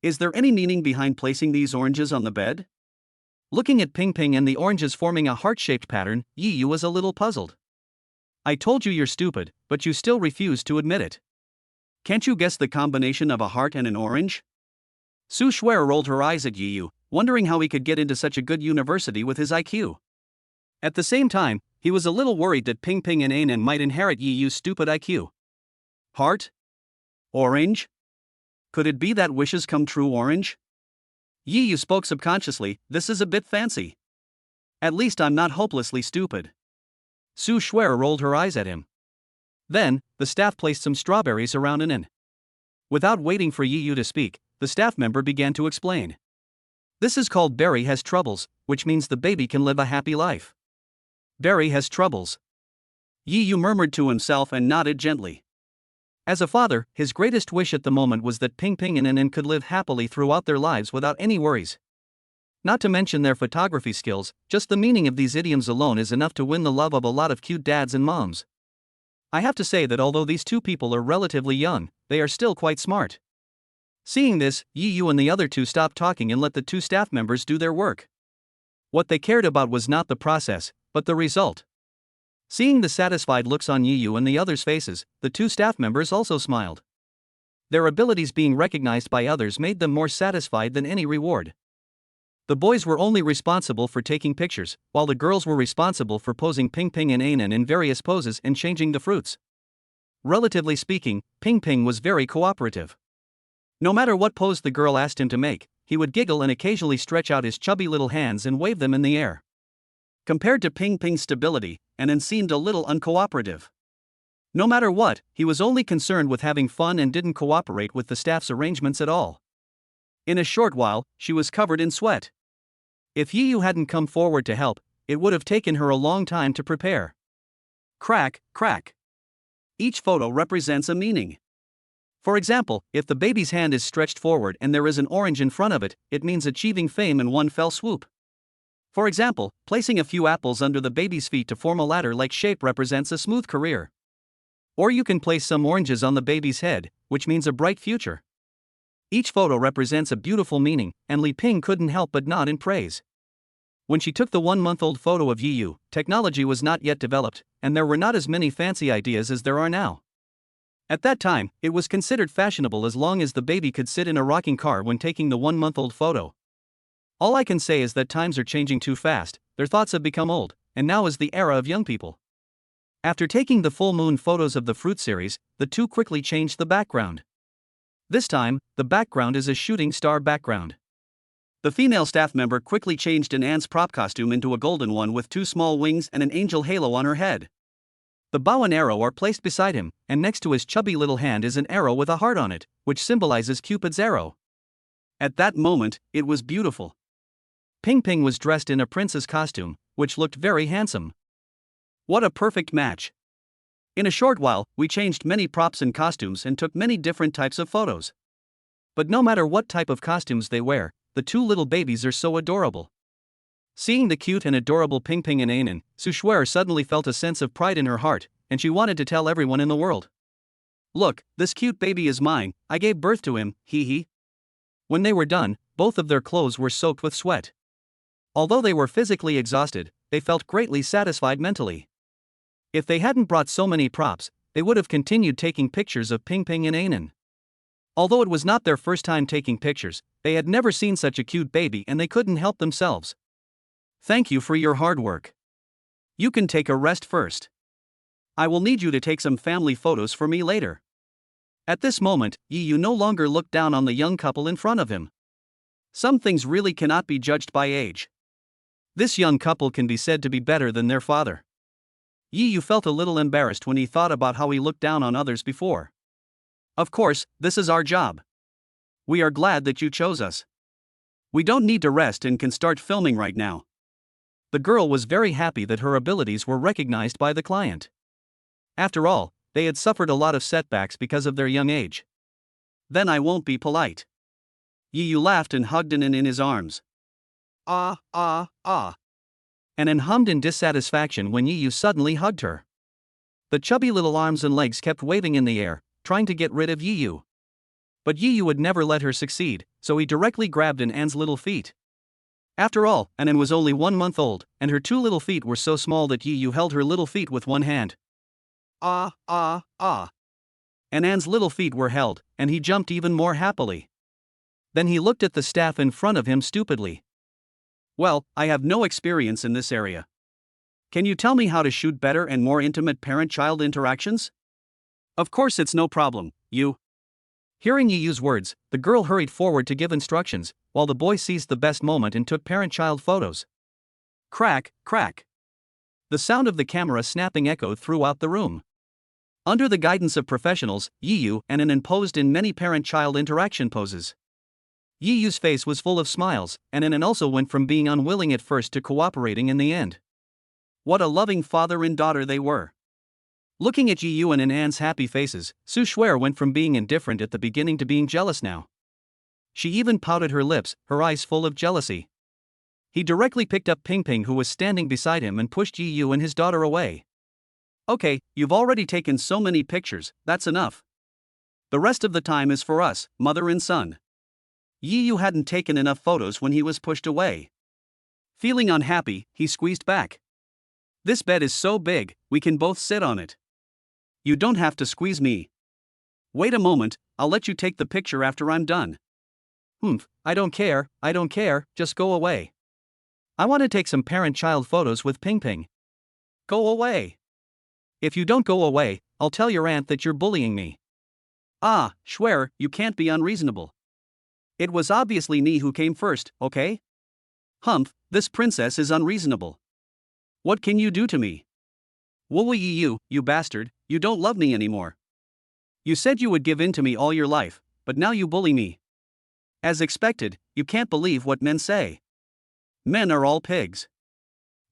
Is there any meaning behind placing these oranges on the bed? Looking at Ping Ping and the oranges forming a heart-shaped pattern, Yi Yu was a little puzzled. I told you you're stupid, but you still refuse to admit it. Can't you guess the combination of a heart and an orange? Su Shuer rolled her eyes at Yi Yu, wondering how he could get into such a good university with his IQ. At the same time, he was a little worried that Ping Ping and Anan might inherit Yi Yu's stupid IQ. Heart? Orange? Could it be that wishes come true orange? Yi Yu spoke subconsciously, this is a bit fancy. At least I'm not hopelessly stupid. Su Shuer rolled her eyes at him. Then, the staff placed some strawberries around Anan. Without waiting for Yi Yu to speak, the staff member began to explain. This is called Berry has troubles, which means the baby can live a happy life. Berry has troubles. Yi Yu murmured to himself and nodded gently. As a father, his greatest wish at the moment was that Ping Ping and Anan could live happily throughout their lives without any worries. Not to mention their photography skills, just the meaning of these idioms alone is enough to win the love of a lot of cute dads and moms. I have to say that although these two people are relatively young, they are still quite smart. Seeing this, Yi Yu and the other two stopped talking and let the two staff members do their work. What they cared about was not the process, but the result. Seeing the satisfied looks on Yi Yu and the others' faces, the two staff members also smiled. Their abilities being recognized by others made them more satisfied than any reward. The boys were only responsible for taking pictures, while the girls were responsible for posing Ping Ping and Anan in various poses and changing the fruits. Relatively speaking, Ping Ping was very cooperative. No matter what pose the girl asked him to make, he would giggle and occasionally stretch out his chubby little hands and wave them in the air. Compared to Ping Ping's stability, Anan seemed a little uncooperative. No matter what, he was only concerned with having fun and didn't cooperate with the staff's arrangements at all. In a short while, she was covered in sweat. If Yi Yu hadn't come forward to help, it would have taken her a long time to prepare. Crack, crack. Each photo represents a meaning. For example, if the baby's hand is stretched forward and there is an orange in front of it, it means achieving fame in one fell swoop. For example, placing a few apples under the baby's feet to form a ladder-like shape represents a smooth career. Or you can place some oranges on the baby's head, which means a bright future. Each photo represents a beautiful meaning, and Li Ping couldn't help but nod in praise. When she took the 1-month-old photo of Yi Yu, technology was not yet developed, and there were not as many fancy ideas as there are now. At that time, it was considered fashionable as long as the baby could sit in a rocking car when taking the 1-month-old photo. All I can say is that times are changing too fast, their thoughts have become old, and now is the era of young people. After taking the full moon photos of the fruit series, the two quickly changed the background. This time, the background is a shooting star background. The female staff member quickly changed Anan's prop costume into a golden one with 2 small wings and an angel halo on her head. The bow and arrow are placed beside him, and next to his chubby little hand is an arrow with a heart on it, which symbolizes Cupid's arrow. At that moment, it was beautiful. Ping Ping was dressed in a princess costume, which looked very handsome. What a perfect match. In a short while, we changed many props and costumes and took many different types of photos. But no matter what type of costumes they wear, the two little babies are so adorable. Seeing the cute and adorable Ping Ping and Anan, Su Shuer suddenly felt a sense of pride in her heart, and she wanted to tell everyone in the world. Look, this cute baby is mine, I gave birth to him, hee hee. When they were done, both of their clothes were soaked with sweat. Although they were physically exhausted, they felt greatly satisfied mentally. If they hadn't brought so many props, they would have continued taking pictures of Ping Ping and Anan. Although it was not their first time taking pictures, they had never seen such a cute baby and they couldn't help themselves. Thank you for your hard work. You can take a rest first. I will need you to take some family photos for me later. At this moment, Yi Yu no longer looked down on the young couple in front of him. Some things really cannot be judged by age. This young couple can be said to be better than their father. Yi Yu felt a little embarrassed when he thought about how he looked down on others before. Of course, this is our job. We are glad that you chose us. We don't need to rest and can start filming right now. The girl was very happy that her abilities were recognized by the client. After all, they had suffered a lot of setbacks because of their young age. Then I won't be polite. Yiyu laughed and hugged Anan in his arms. Ah, ah, ah. Anan hummed in dissatisfaction when Yiyu suddenly hugged her. The chubby little arms and legs kept waving in the air, trying to get rid of Yiyu. But Yiyu would never let her succeed, so he directly grabbed Anan's little feet. After all, Anan was only 1 month old, and her 2 little feet were so small that Yiyu held her little feet with one hand. Ah, ah, ah. Anan's little feet were held, and he jumped even more happily. Then he looked at the staff in front of him stupidly. Well, I have no experience in this area. Can you tell me how to shoot better and more intimate parent-child interactions? Of course it's no problem, you. Hearing Yiyu's words, the girl hurried forward to give instructions, while the boy seized the best moment and took parent-child photos. Crack, crack. The sound of the camera snapping echoed throughout the room. Under the guidance of professionals, Yiyu and Anan posed in many parent-child interaction poses. Yiyu's face was full of smiles, and Anan also went from being unwilling at first to cooperating in the end. What a loving father and daughter they were. Looking at Yiyu and Anan's happy faces, Su Shuer went from being indifferent at the beginning to being jealous now. She even pouted her lips, her eyes full of jealousy. He directly picked up Ping Ping, who was standing beside him, and pushed Yiyu and his daughter away. Okay, you've already taken so many pictures, that's enough. The rest of the time is for us, mother and son. Yiyu hadn't taken enough photos when he was pushed away. Feeling unhappy, he squeezed back. This bed is so big, we can both sit on it. You don't have to squeeze me. Wait a moment, I'll let you take the picture after I'm done. I don't care, just go away. I want to take some parent-child photos with Ping Ping. Go away. If you don't go away, I'll tell your aunt that you're bullying me. Ah, Shuer, you can't be unreasonable. It was obviously me who came first, okay? Humph, this princess is unreasonable. What can you do to me? Woolly you bastard, you don't love me anymore. You said you would give in to me all your life, but now you bully me. As expected, you can't believe what men say. Men are all pigs.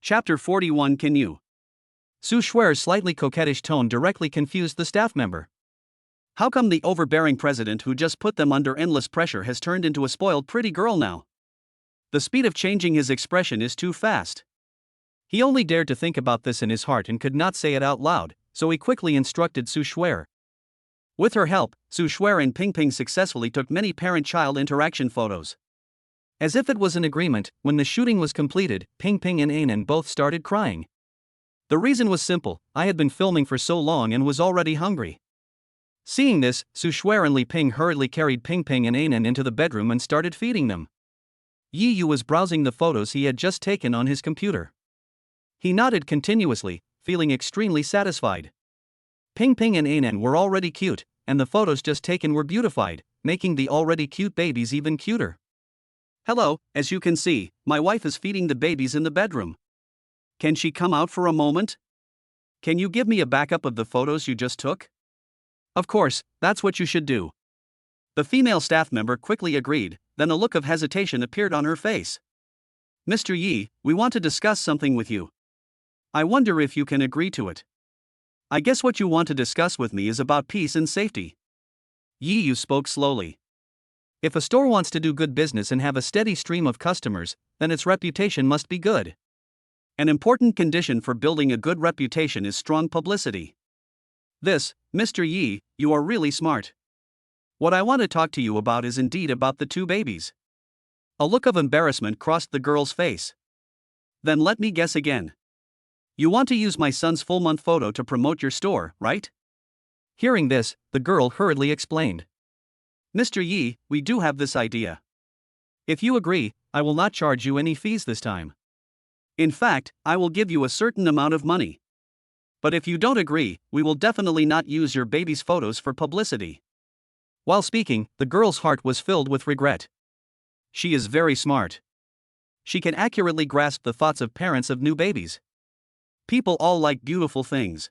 Chapter 41. Can you? Su Shuer's slightly coquettish tone directly confused the staff member. How come the overbearing president who just put them under endless pressure has turned into a spoiled pretty girl now? The speed of changing his expression is too fast. He only dared to think about this in his heart and could not say it out loud, so he quickly instructed Su Shuer. With her help, Su Shuer and Ping Ping successfully took many parent-child interaction photos. As if it was an agreement, when the shooting was completed, Ping Ping and Anan both started crying. The reason was simple: I had been filming for so long and was already hungry. Seeing this, Su Shuer and Li Ping hurriedly carried Ping Ping and Anan into the bedroom and started feeding them. Yiyu was browsing the photos he had just taken on his computer. He nodded continuously, feeling extremely satisfied. Ping Ping and Anan were already cute, and the photos just taken were beautified, making the already cute babies even cuter. Hello, as you can see, my wife is feeding the babies in the bedroom. Can she come out for a moment? Can you give me a backup of the photos you just took? Of course, that's what you should do. The female staff member quickly agreed, then a look of hesitation appeared on her face. Mr. Yi, we want to discuss something with you. I wonder if you can agree to it. I guess what you want to discuss with me is about peace and safety. Yiyu spoke slowly. If a store wants to do good business and have a steady stream of customers, then its reputation must be good. An important condition for building a good reputation is strong publicity. This, Mr. Yi, you are really smart. What I want to talk to you about is indeed about the 2 babies. A look of embarrassment crossed the girl's face. Then let me guess again. You want to use my son's full-month photo to promote your store, right? Hearing this, the girl hurriedly explained. Mr. Yi, we do have this idea. If you agree, I will not charge you any fees this time. In fact, I will give you a certain amount of money. But if you don't agree, we will definitely not use your baby's photos for publicity. While speaking, the girl's heart was filled with regret. She is very smart. She can accurately grasp the thoughts of parents of new babies. People all like beautiful things.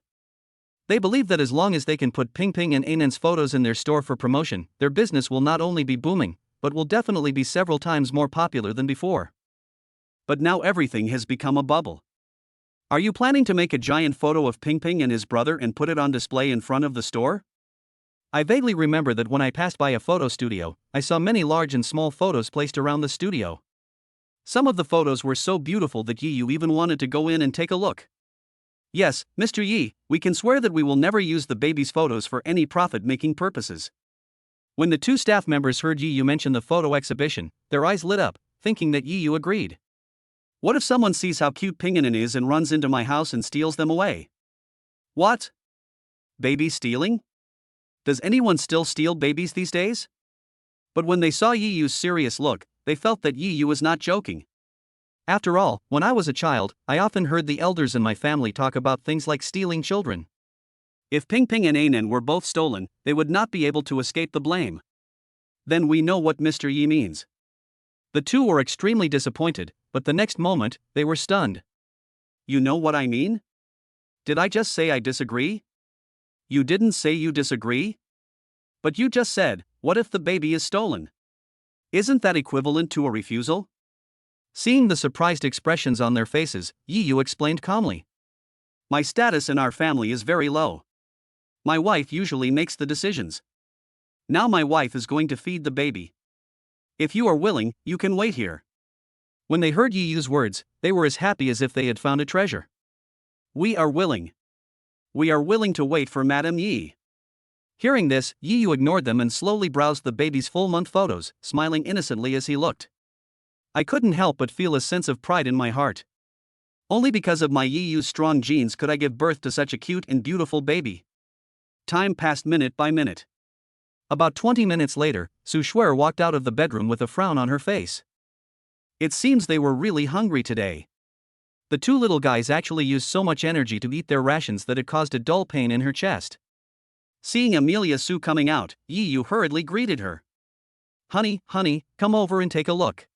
They believe that as long as they can put Ping Ping and Anan's photos in their store for promotion, their business will not only be booming, but will definitely be several times more popular than before. But now everything has become a bubble. Are you planning to make a giant photo of Ping Ping and his brother and put it on display in front of the store? I vaguely remember that when I passed by a photo studio, I saw many large and small photos placed around the studio. Some of the photos were so beautiful that Yi even wanted to go in and take a look. Yes, Mr. Yi, we can swear that we will never use the baby's photos for any profit-making purposes. When the two staff members heard Yi mention the photo exhibition, their eyes lit up, thinking that Yi agreed. What if someone sees how cute Pinganon is and runs into my house and steals them away? What? Baby stealing? Does anyone still steal babies these days? But when they saw Yi's serious look, they felt that Yi was not joking. After all, when I was a child, I often heard the elders in my family talk about things like stealing children. If Ping Ping and Anan were both stolen, they would not be able to escape the blame. Then we know what Mr. Yi means. The two were extremely disappointed, but the next moment, they were stunned. You know what I mean? Did I just say I disagree? You didn't say you disagree? But you just said, what if the baby is stolen? Isn't that equivalent to a refusal? Seeing the surprised expressions on their faces, Yi explained calmly. My status in our family is very low. My wife usually makes the decisions. Now my wife is going to feed the baby. If you are willing, you can wait here. When they heard Yi's words, they were as happy as if they had found a treasure. We are willing. We are willing to wait for Madame Yi. Hearing this, Yi ignored them and slowly browsed the baby's full-month photos, smiling innocently as he looked. I couldn't help but feel a sense of pride in my heart. Only because of my Yi's strong genes could I give birth to such a cute and beautiful baby. Time passed minute by minute. About 20 minutes later, Su Shuer walked out of the bedroom with a frown on her face. It seems they were really hungry today. The two little guys actually used so much energy to eat their rations that it caused a dull pain in her chest. Seeing Amelia Su coming out, Yi hurriedly greeted her. Honey, come over and take a look.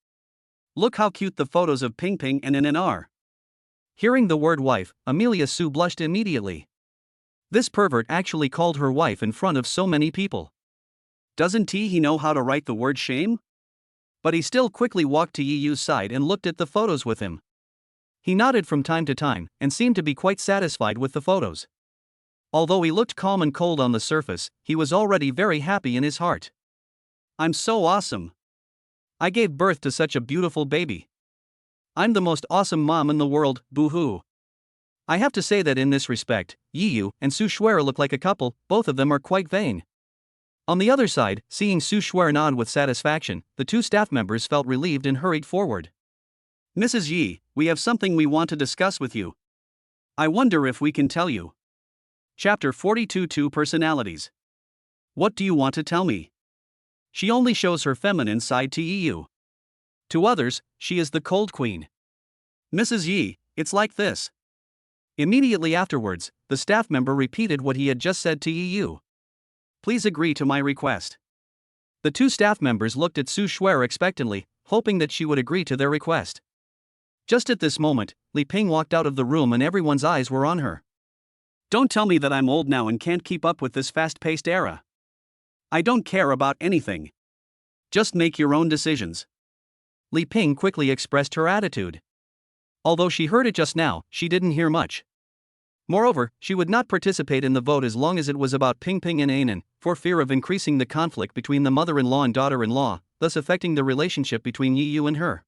Look how cute the photos of Ping Ping and Anan are. Hearing the word wife, Amelia Su blushed immediately. This pervert actually called her wife in front of so many people. Doesn't he know how to write the word shame? But he still quickly walked to Yi's side and looked at the photos with him. He nodded from time to time and seemed to be quite satisfied with the photos. Although he looked calm and cold on the surface, he was already very happy in his heart. I'm so awesome. I gave birth to such a beautiful baby. I'm the most awesome mom in the world, boo-hoo. I have to say that in this respect, Yi and Su Shuer look like a couple, both of them are quite vain. On the other side, seeing Su Shuer nod with satisfaction, the two staff members felt relieved and hurried forward. Mrs. Yi, we have something we want to discuss with you. I wonder if we can tell you. Chapter 42 Two Personalities. What do you want to tell me? She only shows her feminine side to Yi. To others, she is the cold queen. Mrs. Yi, it's like this. Immediately afterwards, the staff member repeated what he had just said to Yi. Please agree to my request. The two staff members looked at Su Shuer expectantly, hoping that she would agree to their request. Just at this moment, Li Ping walked out of the room and everyone's eyes were on her. Don't tell me that I'm old now and can't keep up with this fast-paced era. I don't care about anything. Just make your own decisions. Li Ping quickly expressed her attitude. Although she heard it just now, she didn't hear much. Moreover, she would not participate in the vote as long as it was about Ping Ping and Anan, for fear of increasing the conflict between the mother-in-law and daughter-in-law, thus affecting the relationship between Yi and her.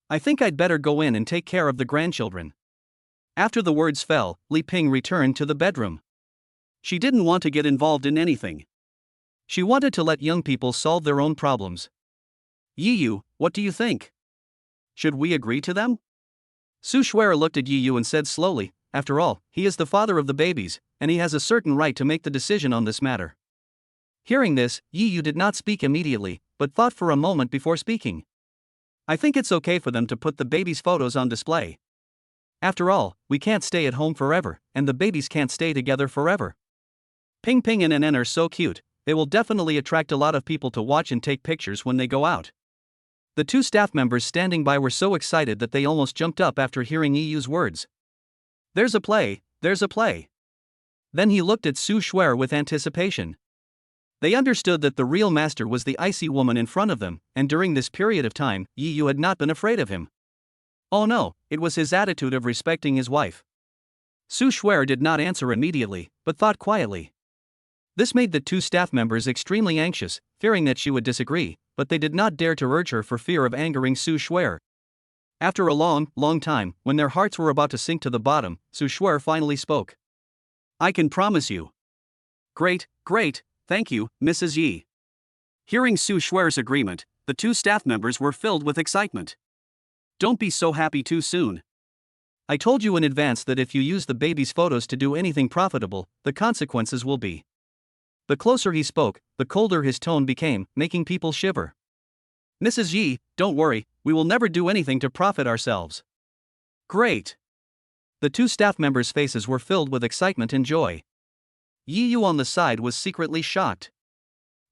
I think I'd better go in and take care of the grandchildren. After the words fell, Li Ping returned to the bedroom. She didn't want to get involved in anything. She wanted to let young people solve their own problems. Yi, what do you think? Should we agree to them? Su Shuer looked at Yi and said slowly, after all, he is the father of the babies, and he has a certain right to make the decision on this matter. Hearing this, Yi did not speak immediately, but thought for a moment before speaking. I think it's okay for them to put the babies' photos on display. After all, we can't stay at home forever, and the babies can't stay together forever. Ping Ping and Anan are so cute, they will definitely attract a lot of people to watch and take pictures when they go out. The two staff members standing by were so excited that they almost jumped up after hearing Yi's words. There's a play, there's a play. Then he looked at Su Shuer with anticipation. They understood that the real master was the icy woman in front of them, and during this period of time, Yi Yu had not been afraid of him. Oh no, it was his attitude of respecting his wife. Su Shuer did not answer immediately, but thought quietly. This made the two staff members extremely anxious, fearing that she would disagree, but they did not dare to urge her for fear of angering Su Shuer. After a long time, when their hearts were about to sink to the bottom, Su Shuer finally spoke. I can promise you. Great, thank you, Mrs. Yi. Hearing Su Shuer's agreement, the two staff members were filled with excitement. Don't be so happy too soon. I told you in advance that if you use the baby's photos to do anything profitable, the consequences will be. The closer he spoke, the colder his tone became, making people shiver. Mrs. Yi, don't worry, we will never do anything to profit ourselves. Great. The two staff members' faces were filled with excitement and joy. Yi Yu on the side was secretly shocked.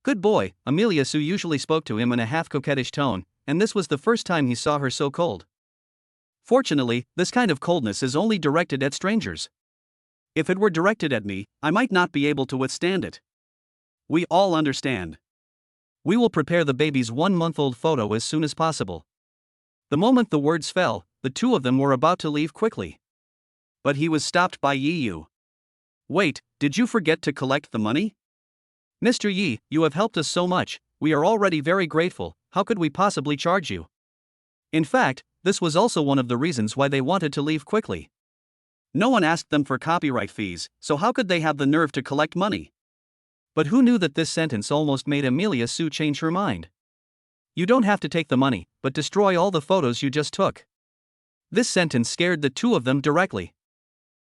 Good boy, Amelia Su usually spoke to him in a half-coquettish tone, and this was the first time he saw her so cold. Fortunately, this kind of coldness is only directed at strangers. If it were directed at me, I might not be able to withstand it. We all understand. We will prepare the baby's 1-month-old photo as soon as possible. The moment the words fell, the two of them were about to leave quickly. But he was stopped by Yi Yu. Wait, did you forget to collect the money? Mr. Yi, you have helped us so much, we are already very grateful, how could we possibly charge you? In fact, this was also one of the reasons why they wanted to leave quickly. No one asked them for copyright fees, so how could they have the nerve to collect money? But who knew that this sentence almost made Amelia Su change her mind? You don't have to take the money, but destroy all the photos you just took. This sentence scared the two of them directly.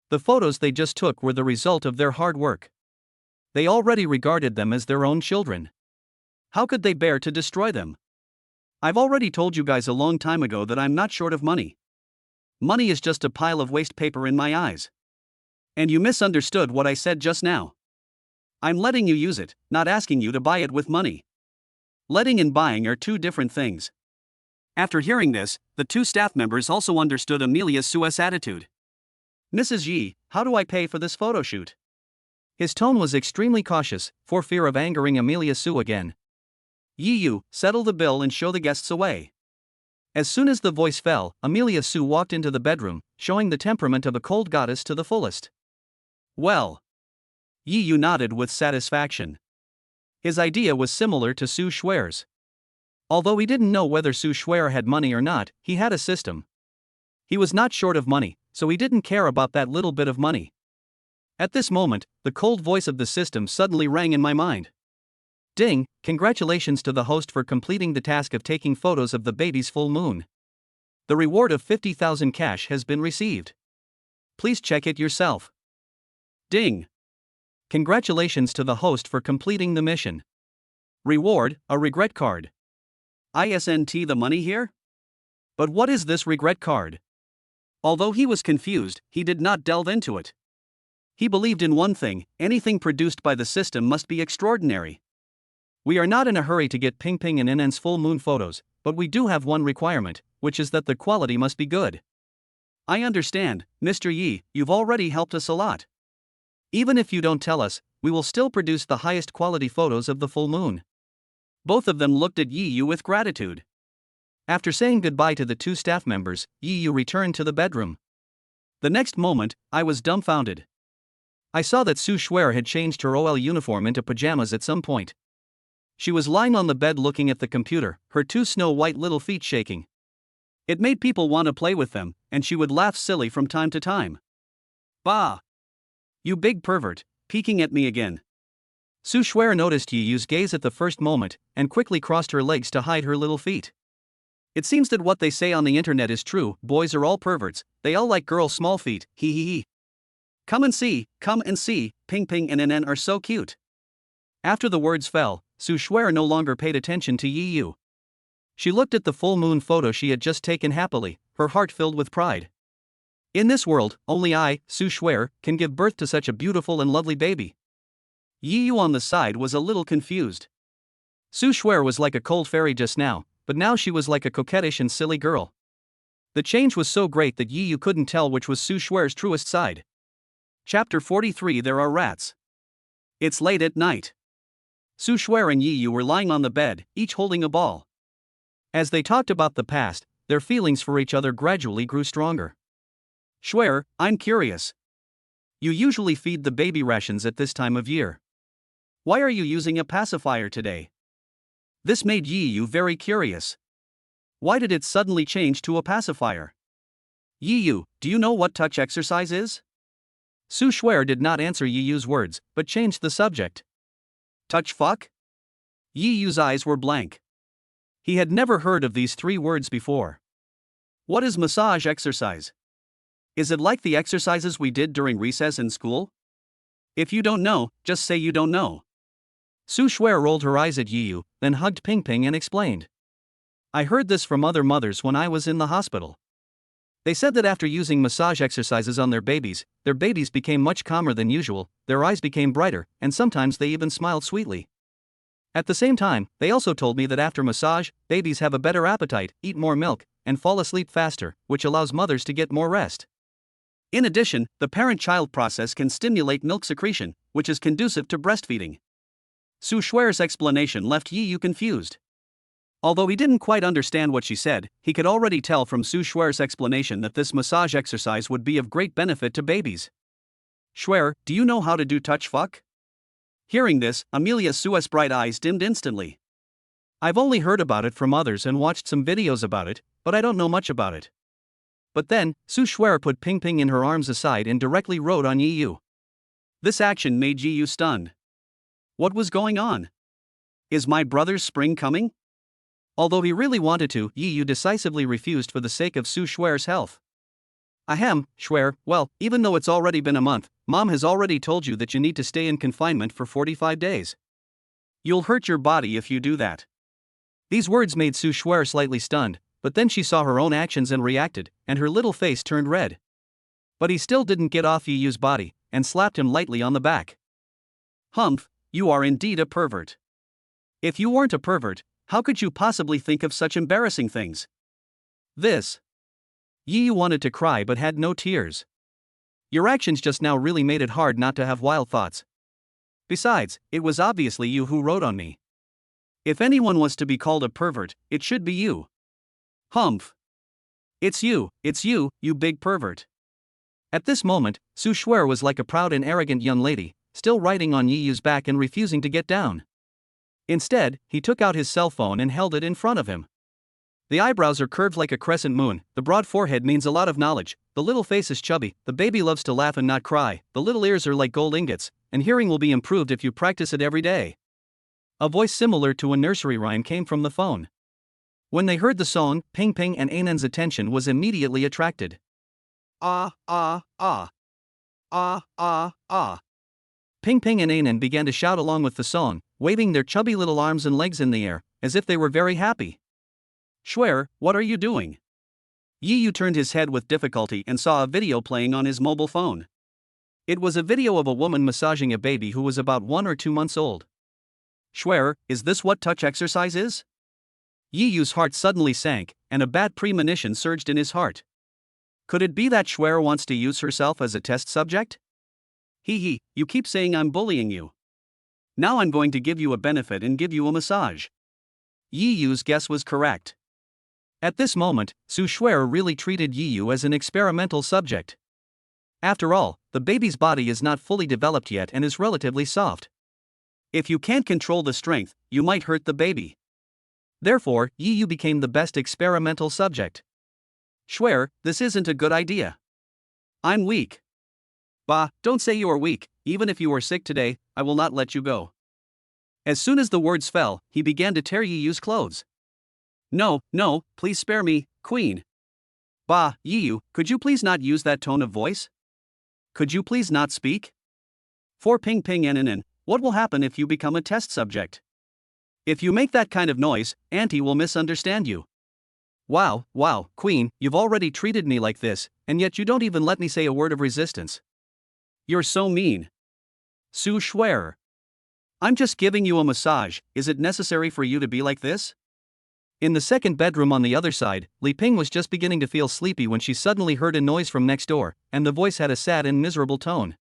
The photos they just took were the result of their hard work. They already regarded them as their own children. How could they bear to destroy them? I've already told you guys a long time ago that I'm not short of money. Money is just a pile of waste paper in my eyes. And you misunderstood what I said just now. I'm letting you use it, not asking you to buy it with money. Letting and buying are two different things. After hearing this, the two staff members also understood Amelia Su's attitude. Mrs. Yi, how do I pay for this photo shoot? His tone was extremely cautious, for fear of angering Amelia Su again. Yi Yu, settle the bill and show the guests away. As soon as the voice fell, Amelia Su walked into the bedroom, showing the temperament of a cold goddess to the fullest. Well. Yi Yu nodded with satisfaction. His idea was similar to Su Shuer's. Although he didn't know whether Su Shuer had money or not, he had a system. He was not short of money, so he didn't care about that little bit of money. At this moment, the cold voice of the system suddenly rang in my mind. Ding, congratulations to the host for completing the task of taking photos of the baby's full moon. The reward of 50,000 cash has been received. Please check it yourself. Ding. Congratulations to the host for completing the mission. Reward, a regret card. Isn't the money here? But what is this regret card? Although he was confused, he did not delve into it. He believed in one thing, anything produced by the system must be extraordinary. We are not in a hurry to get Ping Ping and NN's full moon photos, but we do have one requirement, which is that the quality must be good. I understand, Mr. Yi, you've already helped us a lot. Even if you don't tell us, we will still produce the highest quality photos of the full moon. Both of them looked at Yi Yu with gratitude. After saying goodbye to the two staff members, Yi Yu returned to the bedroom. The next moment, I was dumbfounded. I saw that Su Shuer had changed her OL uniform into pajamas at some point. She was lying on the bed looking at the computer, her two snow-white little feet shaking. It made people want to play with them, and she would laugh silly from time to time. Bah! You big pervert, peeking at me again. Su Shuer noticed Yi Yu's gaze at the first moment, and quickly crossed her legs to hide her little feet. It seems that what they say on the internet is true, boys are all perverts, they all like girls' small feet, hee hee hee. Come and see, Ping Ping and NN are so cute. After the words fell, Su Shuer no longer paid attention to Yi Yu. She looked at the full moon photo she had just taken happily, her heart filled with pride. In this world, only I, Su Shuer, can give birth to such a beautiful and lovely baby. Yi Yu on the side was a little confused. Su Shuer was like a cold fairy just now, but now she was like a coquettish and silly girl. The change was so great that Yi Yu couldn't tell which was Su Shuer's truest side. Chapter 43 There are rats. It's late at night. Su Shuer and Yi Yu were lying on the bed, each holding a ball. As they talked about the past, their feelings for each other gradually grew stronger. Shuer, I'm curious. You usually feed the baby rations at this time of year. Why are you using a pacifier today? This made Yi Yu very curious. Why did it suddenly change to a pacifier? Yi Yu, do you know what touch exercise is? Su Shuer did not answer Yi Yu's words, but changed the subject. Touch fuck? Yi Yu's eyes were blank. He had never heard of these three words before. What is massage exercise? Is it like the exercises we did during recess in school? If you don't know, just say you don't know. Su Shuer rolled her eyes at Yi Yu, then hugged Ping Ping and explained. I heard this from other mothers when I was in the hospital. They said that after using massage exercises on their babies became much calmer than usual, their eyes became brighter, and sometimes they even smiled sweetly. At the same time, they also told me that after massage, babies have a better appetite, eat more milk, and fall asleep faster, which allows mothers to get more rest. In addition, the parent-child process can stimulate milk secretion, which is conducive to breastfeeding. Su Shuer's explanation left Yi Yu confused. Although he didn't quite understand what she said, he could already tell from Su Shuer's explanation that this massage exercise would be of great benefit to babies. Shuer, do you know how to do touch fuck? Hearing this, Amelia Sue's bright eyes dimmed instantly. I've only heard about it from others and watched some videos about it, but I don't know much about it. But then, Su Shuer put Ping Ping in her arms aside and directly rode on Yi Yu. This action made Yi Yu stunned. What was going on? Is my brother's spring coming? Although he really wanted to, Yi Yu decisively refused for the sake of Su Shuer's health. Ahem, Shuer, well, even though it's already been a month, Mom has already told you that you need to stay in confinement for 45 days. You'll hurt your body if you do that. These words made Su Shuer slightly stunned, but then she saw her own actions and reacted, and her little face turned red. But he still didn't get off Yi Yu's body, and slapped him lightly on the back. Humph, you are indeed a pervert. If you weren't a pervert, how could you possibly think of such embarrassing things? This. Yi Yu wanted to cry but had no tears. Your actions just now really made it hard not to have wild thoughts. Besides, it was obviously you who rode on me. If anyone was to be called a pervert, it should be you. Humph. It's you, you big pervert. At this moment, Su Shuer was like a proud and arrogant young lady, still riding on Yi Yu's back and refusing to get down. Instead, he took out his cell phone and held it in front of him. The eyebrows are curved like a crescent moon, the broad forehead means a lot of knowledge, the little face is chubby, the baby loves to laugh and not cry, the little ears are like gold ingots, and hearing will be improved if you practice it every day. A voice similar to a nursery rhyme came from the phone. When they heard the song, Ping Ping and Ainan's attention was immediately attracted. Ah, ah, ah. Ah, ah, ah. Ping Ping and Ainan began to shout along with the song, waving their chubby little arms and legs in the air, as if they were very happy. Shuer, what are you doing? Yi Yu turned his head with difficulty and saw a video playing on his mobile phone. It was a video of a woman massaging a baby who was about 1 or 2 months old. Shuer, is this what touch exercise is? Yi Yu's heart suddenly sank, and a bad premonition surged in his heart. Could it be that Shuer wants to use herself as a test subject? Hee, you keep saying I'm bullying you. Now I'm going to give you a benefit and give you a massage. Yi Yu's guess was correct. At this moment, Su Shuer really treated Yi Yu as an experimental subject. After all, the baby's body is not fully developed yet and is relatively soft. If you can't control the strength, you might hurt the baby. Therefore, Yi Yu became the best experimental subject. Shuer, this isn't a good idea. I'm weak. Bah, don't say you are weak, even if you are sick today, I will not let you go. As soon as the words fell, he began to tear Yi Yu's clothes. No, please spare me, Queen. Bah, Yi Yu, could you please not use that tone of voice? Could you please not speak? For Ping Ping and Ainan, what will happen if you become a test subject? If you make that kind of noise, Auntie will misunderstand you. Wow, Queen, you've already treated me like this, and yet you don't even let me say a word of resistance. You're so mean. Su Shuer. I'm just giving you a massage, is it necessary for you to be like this? In the second bedroom on the other side, Li Ping was just beginning to feel sleepy when she suddenly heard a noise from next door, and the voice had a sad and miserable tone.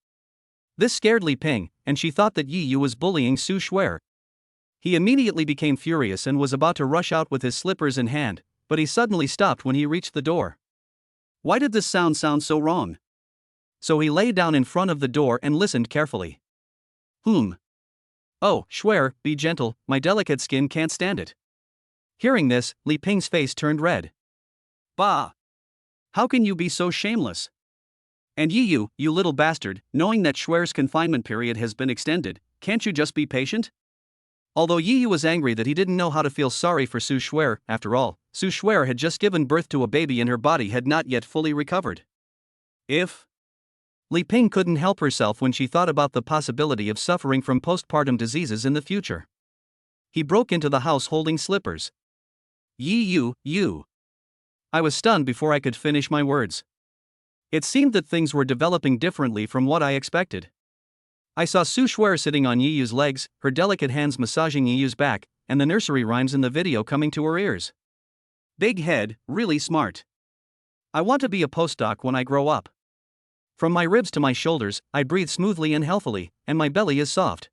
This scared Li Ping, and she thought that Yi Yu was bullying Su Shuer. He immediately became furious and was about to rush out with his slippers in hand, but he suddenly stopped when he reached the door. Why did this sound so wrong? So he lay down in front of the door and listened carefully. Oh, Schwer, be gentle, my delicate skin can't stand it. Hearing this, Li Ping's face turned red. Bah! How can you be so shameless? And you little bastard, knowing that Schwer's confinement period has been extended, can't you just be patient? Although Yi was angry that he didn't know how to feel sorry for Su Schwer, after all, Su Schwer had just given birth to a baby and her body had not yet fully recovered. If Li Ping couldn't help herself when she thought about the possibility of suffering from postpartum diseases in the future. He broke into the house holding slippers. You. I was stunned before I could finish my words. It seemed that things were developing differently from what I expected. I saw Su Schwer sitting on Yiyu's legs, her delicate hands massaging Yiyu's back, and the nursery rhymes in the video coming to her ears. Big head, really smart. I want to be a postdoc when I grow up. From my ribs to my shoulders, I breathe smoothly and healthily, and my belly is soft.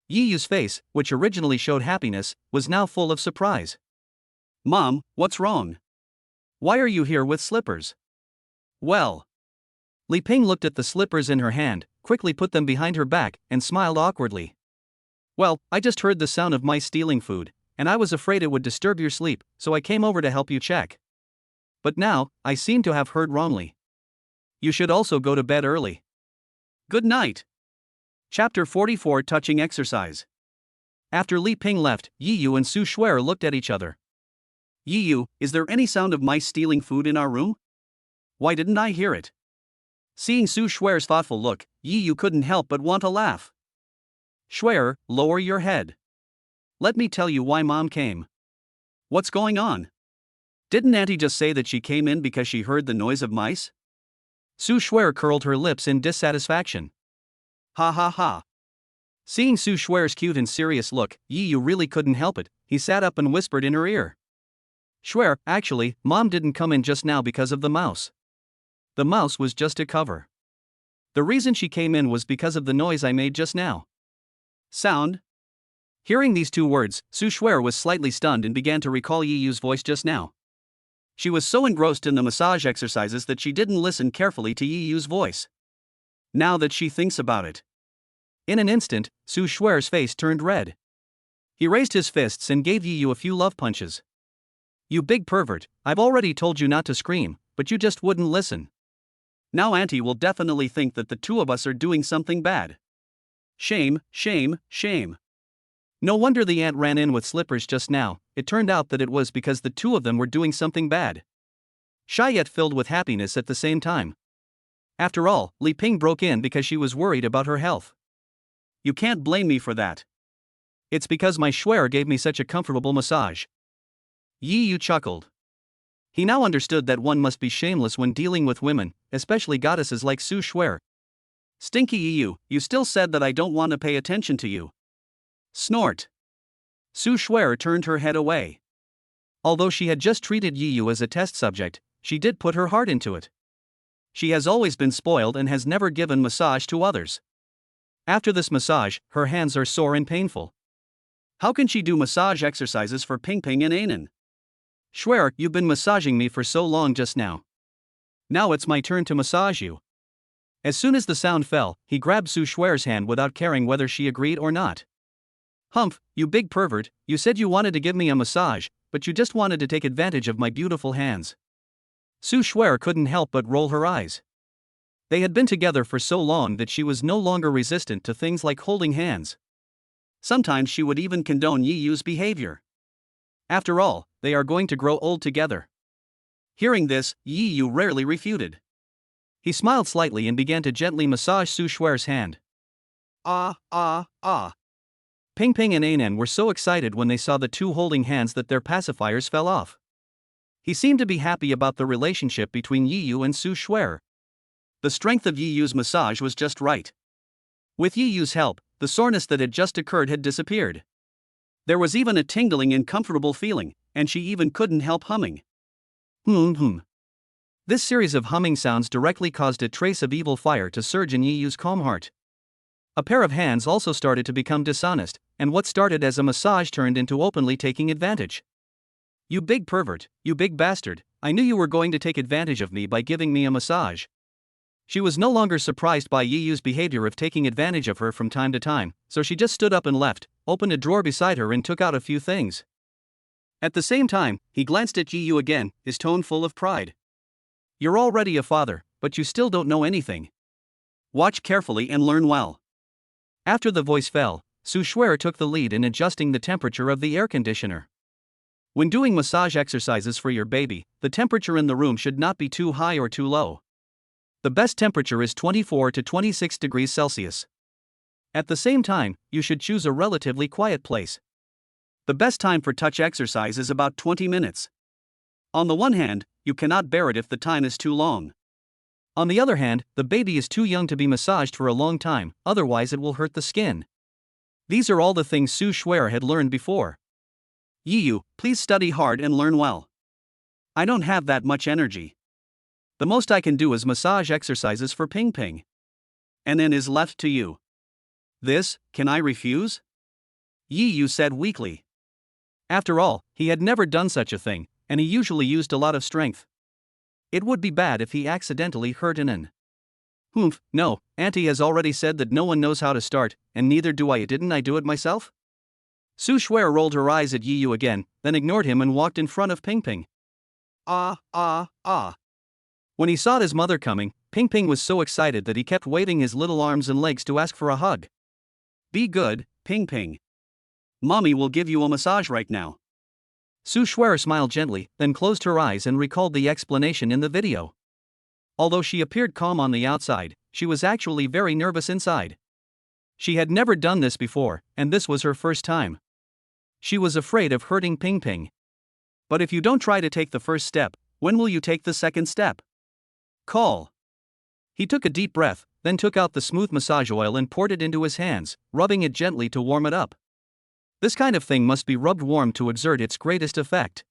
Yiyu's face, which originally showed happiness, was now full of surprise. Mom, what's wrong? Why are you here with slippers? Well. Li Ping looked at the slippers in her hand, quickly put them behind her back, and smiled awkwardly. Well, I just heard the sound of mice stealing food, and I was afraid it would disturb your sleep, so I came over to help you check. But now, I seem to have heard wrongly. You should also go to bed early. Good night. Chapter 44 Touching Exercise. After Li Ping left, Yiyu and Su Schwer looked at each other. Yiyu, is there any sound of mice stealing food in our room? Why didn't I hear it? Seeing Su Schwer's thoughtful look, Yiyu couldn't help but want to laugh. Schwer, lower your head. Let me tell you why Mom came. What's going on? Didn't Auntie just say that she came in because she heard the noise of mice? Su Schwer curled her lips in dissatisfaction. Ha ha ha. Seeing Su Schwer's cute and serious look, Yiyu really couldn't help it. He sat up and whispered in her ear. Schwer, actually, Mom didn't come in just now because of the mouse. The mouse was just a cover. The reason she came in was because of the noise I made just now. Sound? Hearing these two words, Su Schwer was slightly stunned and began to recall Yiyu's voice just now. She was so engrossed in the massage exercises that she didn't listen carefully to Yiyu's voice. Now that she thinks about it. In an instant, Su Schwer's face turned red. He raised his fists and gave Yiyu a few love punches. You big pervert, I've already told you not to scream, but you just wouldn't listen. Now Auntie will definitely think that the two of us are doing something bad. Shame, shame, shame. No wonder the aunt ran in with slippers just now. It turned out that it was because the two of them were doing something bad. Shy yet filled with happiness at the same time. After all, Li Ping broke in because she was worried about her health. You can't blame me for that. It's because my Schwer gave me such a comfortable massage. Yiyu chuckled. He now understood that one must be shameless when dealing with women, especially goddesses like Su Schwer. Stinky Yiyu, you still said that I don't want to pay attention to you. Snort. Su Schwer turned her head away. Although she had just treated Yiyu as a test subject, she did put her heart into it. She has always been spoiled and has never given massage to others. After this massage, her hands are sore and painful. How can she do massage exercises for Ping Ping and Anan? Schwer, you've been massaging me for so long just now. Now it's my turn to massage you. As soon as the sound fell, he grabbed Su Schwer's hand without caring whether she agreed or not. Humph, you big pervert, you said you wanted to give me a massage, but you just wanted to take advantage of my beautiful hands. Su Schwer couldn't help but roll her eyes. They had been together for so long that she was no longer resistant to things like holding hands. Sometimes she would even condone Yiyu's behavior. After all, they are going to grow old together. Hearing this, Yiyu rarely refuted. He smiled slightly and began to gently massage Su Schwer's hand. Ping Ping and Anan were so excited when they saw the two holding hands that their pacifiers fell off. He seemed to be happy about the relationship between Yiyu and Su Schwer. The strength of Yiyu's massage was just right. With Yiyu's help, the soreness that had just occurred had disappeared. There was even a tingling and comfortable feeling, and she even couldn't help humming. This series of humming sounds directly caused a trace of evil fire to surge in Yiyu's calm heart. A pair of hands also started to become dishonest, and what started as a massage turned into openly taking advantage. "You big pervert, you big bastard, I knew you were going to take advantage of me by giving me a massage." She was no longer surprised by Yiyu's behavior of taking advantage of her from time to time, so she just stood up and left, opened a drawer beside her and took out a few things. At the same time, he glanced at Yiyu again, his tone full of pride. "You're already a father, but you still don't know anything. Watch carefully and learn well." After the voice fell, Su Shuer took the lead in adjusting the temperature of the air conditioner. When doing massage exercises for your baby, the temperature in the room should not be too high or too low. The best temperature is 24 to 26 degrees Celsius. At the same time, you should choose a relatively quiet place. The best time for touch exercise is about 20 minutes. On the one hand, you cannot bear it if the time is too long. On the other hand, the baby is too young to be massaged for a long time, otherwise it will hurt the skin. These are all the things Su Shuer had learned before. "Yiyu, please study hard and learn well. I don't have that much energy. The most I can do is massage exercises for Ping Ping. And then is left to you." "This, can I refuse?" Yiyu said weakly. After all, he had never done such a thing, and he usually used a lot of strength. It would be bad if he accidentally hurt Anan. "Humph, no, Auntie has already said that no one knows how to start, and neither do I. Didn't I do it myself?" Su Shuer rolled her eyes at Yiyu again, then ignored him and walked in front of Ping Ping. Ah. When he saw his mother coming, Ping Ping was so excited that he kept waving his little arms and legs to ask for a hug. "Be good, Ping Ping. Mommy will give you a massage right now." Su Shuer smiled gently, then closed her eyes and recalled the explanation in the video. Although she appeared calm on the outside, she was actually very nervous inside. She had never done this before, and this was her first time. She was afraid of hurting Ping Ping. But if you don't try to take the first step, when will you take the second step? Call. He took a deep breath, then took out the smooth massage oil and poured it into his hands, rubbing it gently to warm it up. This kind of thing must be rubbed warm to exert its greatest effect.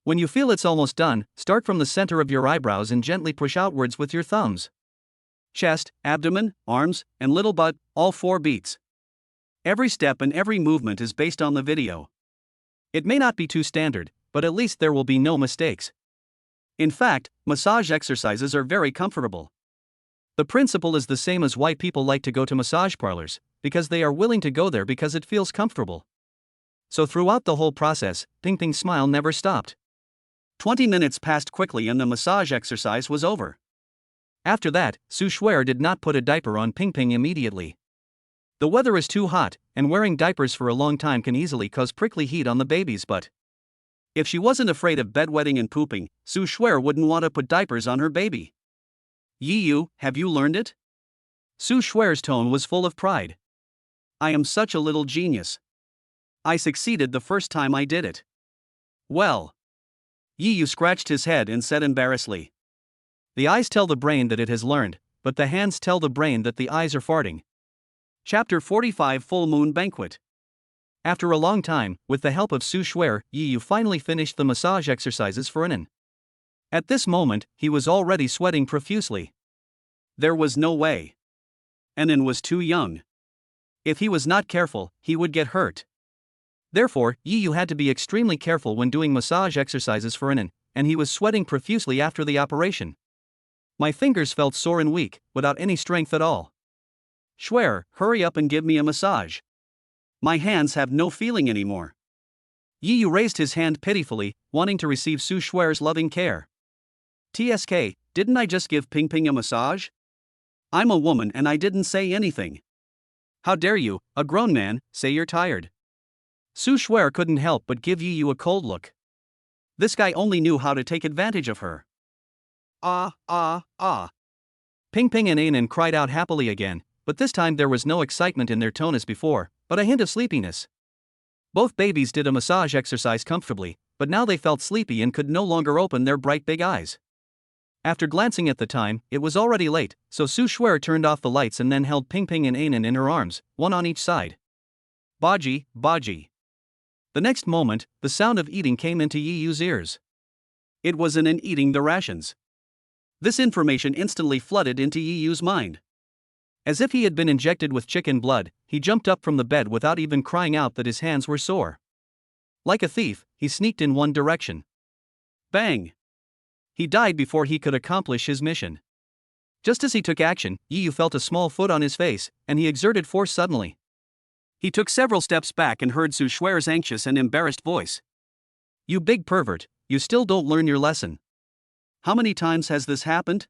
When you feel it's almost done, start from the center of your eyebrows and gently push outwards with your thumbs. Chest, abdomen, arms, and little butt, all 4 beats. Every step and every movement is based on the video. It may not be too standard, but at least there will be no mistakes. In fact, massage exercises are very comfortable. The principle is the same as why people like to go to massage parlors, because they are willing to go there because it feels comfortable. So throughout the whole process, Ping Ping's smile never stopped. 20 minutes passed quickly and the massage exercise was over. After that, Su Shuer did not put a diaper on Ping Ping immediately. The weather is too hot, and wearing diapers for a long time can easily cause prickly heat on the baby's butt. If she wasn't afraid of bedwetting and pooping, Su Shuer wouldn't want to put diapers on her baby. "Yiyu, have you learned it?" Su Shuer's tone was full of pride. "I am such a little genius. I succeeded the first time I did it." "Well." Yiyu scratched his head and said embarrassedly. The eyes tell the brain that it has learned, but the hands tell the brain that the eyes are farting. Chapter 45 Full Moon Banquet. After a long time, with the help of Su Shuer, Yiyu finally finished the massage exercises for Anan. At this moment, he was already sweating profusely. There was no way. Anan was too young. If he was not careful, he would get hurt. Therefore, Yiyu had to be extremely careful when doing massage exercises for Anan, and he was sweating profusely after the operation. "My fingers felt sore and weak, without any strength at all. Shuer, hurry up and give me a massage. My hands have no feeling anymore." Yiyu raised his hand pitifully, wanting to receive Su Shuer's loving care. "TSK, didn't I just give Ping Ping a massage? I'm a woman and I didn't say anything. How dare you, a grown man, say you're tired?" Su Shuer couldn't help but give Yiyu a cold look. This guy only knew how to take advantage of her. Ping Ping and Anan cried out happily again, but this time there was no excitement in their tone as before, but a hint of sleepiness. Both babies did a massage exercise comfortably, but now they felt sleepy and could no longer open their bright big eyes. After glancing at the time, it was already late, so Su Shuer turned off the lights and then held Ping Ping and Anan in her arms, one on each side. Baji. The next moment, the sound of eating came into Yiyu's ears. It was Anan eating the rations. This information instantly flooded into Yiyu's mind. As if he had been injected with chicken blood, he jumped up from the bed without even crying out that his hands were sore. Like a thief, he sneaked in one direction. Bang! He died before he could accomplish his mission. Just as he took action, Yiyu felt a small foot on his face, and he exerted force suddenly. He took several steps back and heard Su Shuer's anxious and embarrassed voice. "You big pervert, you still don't learn your lesson. How many times has this happened?"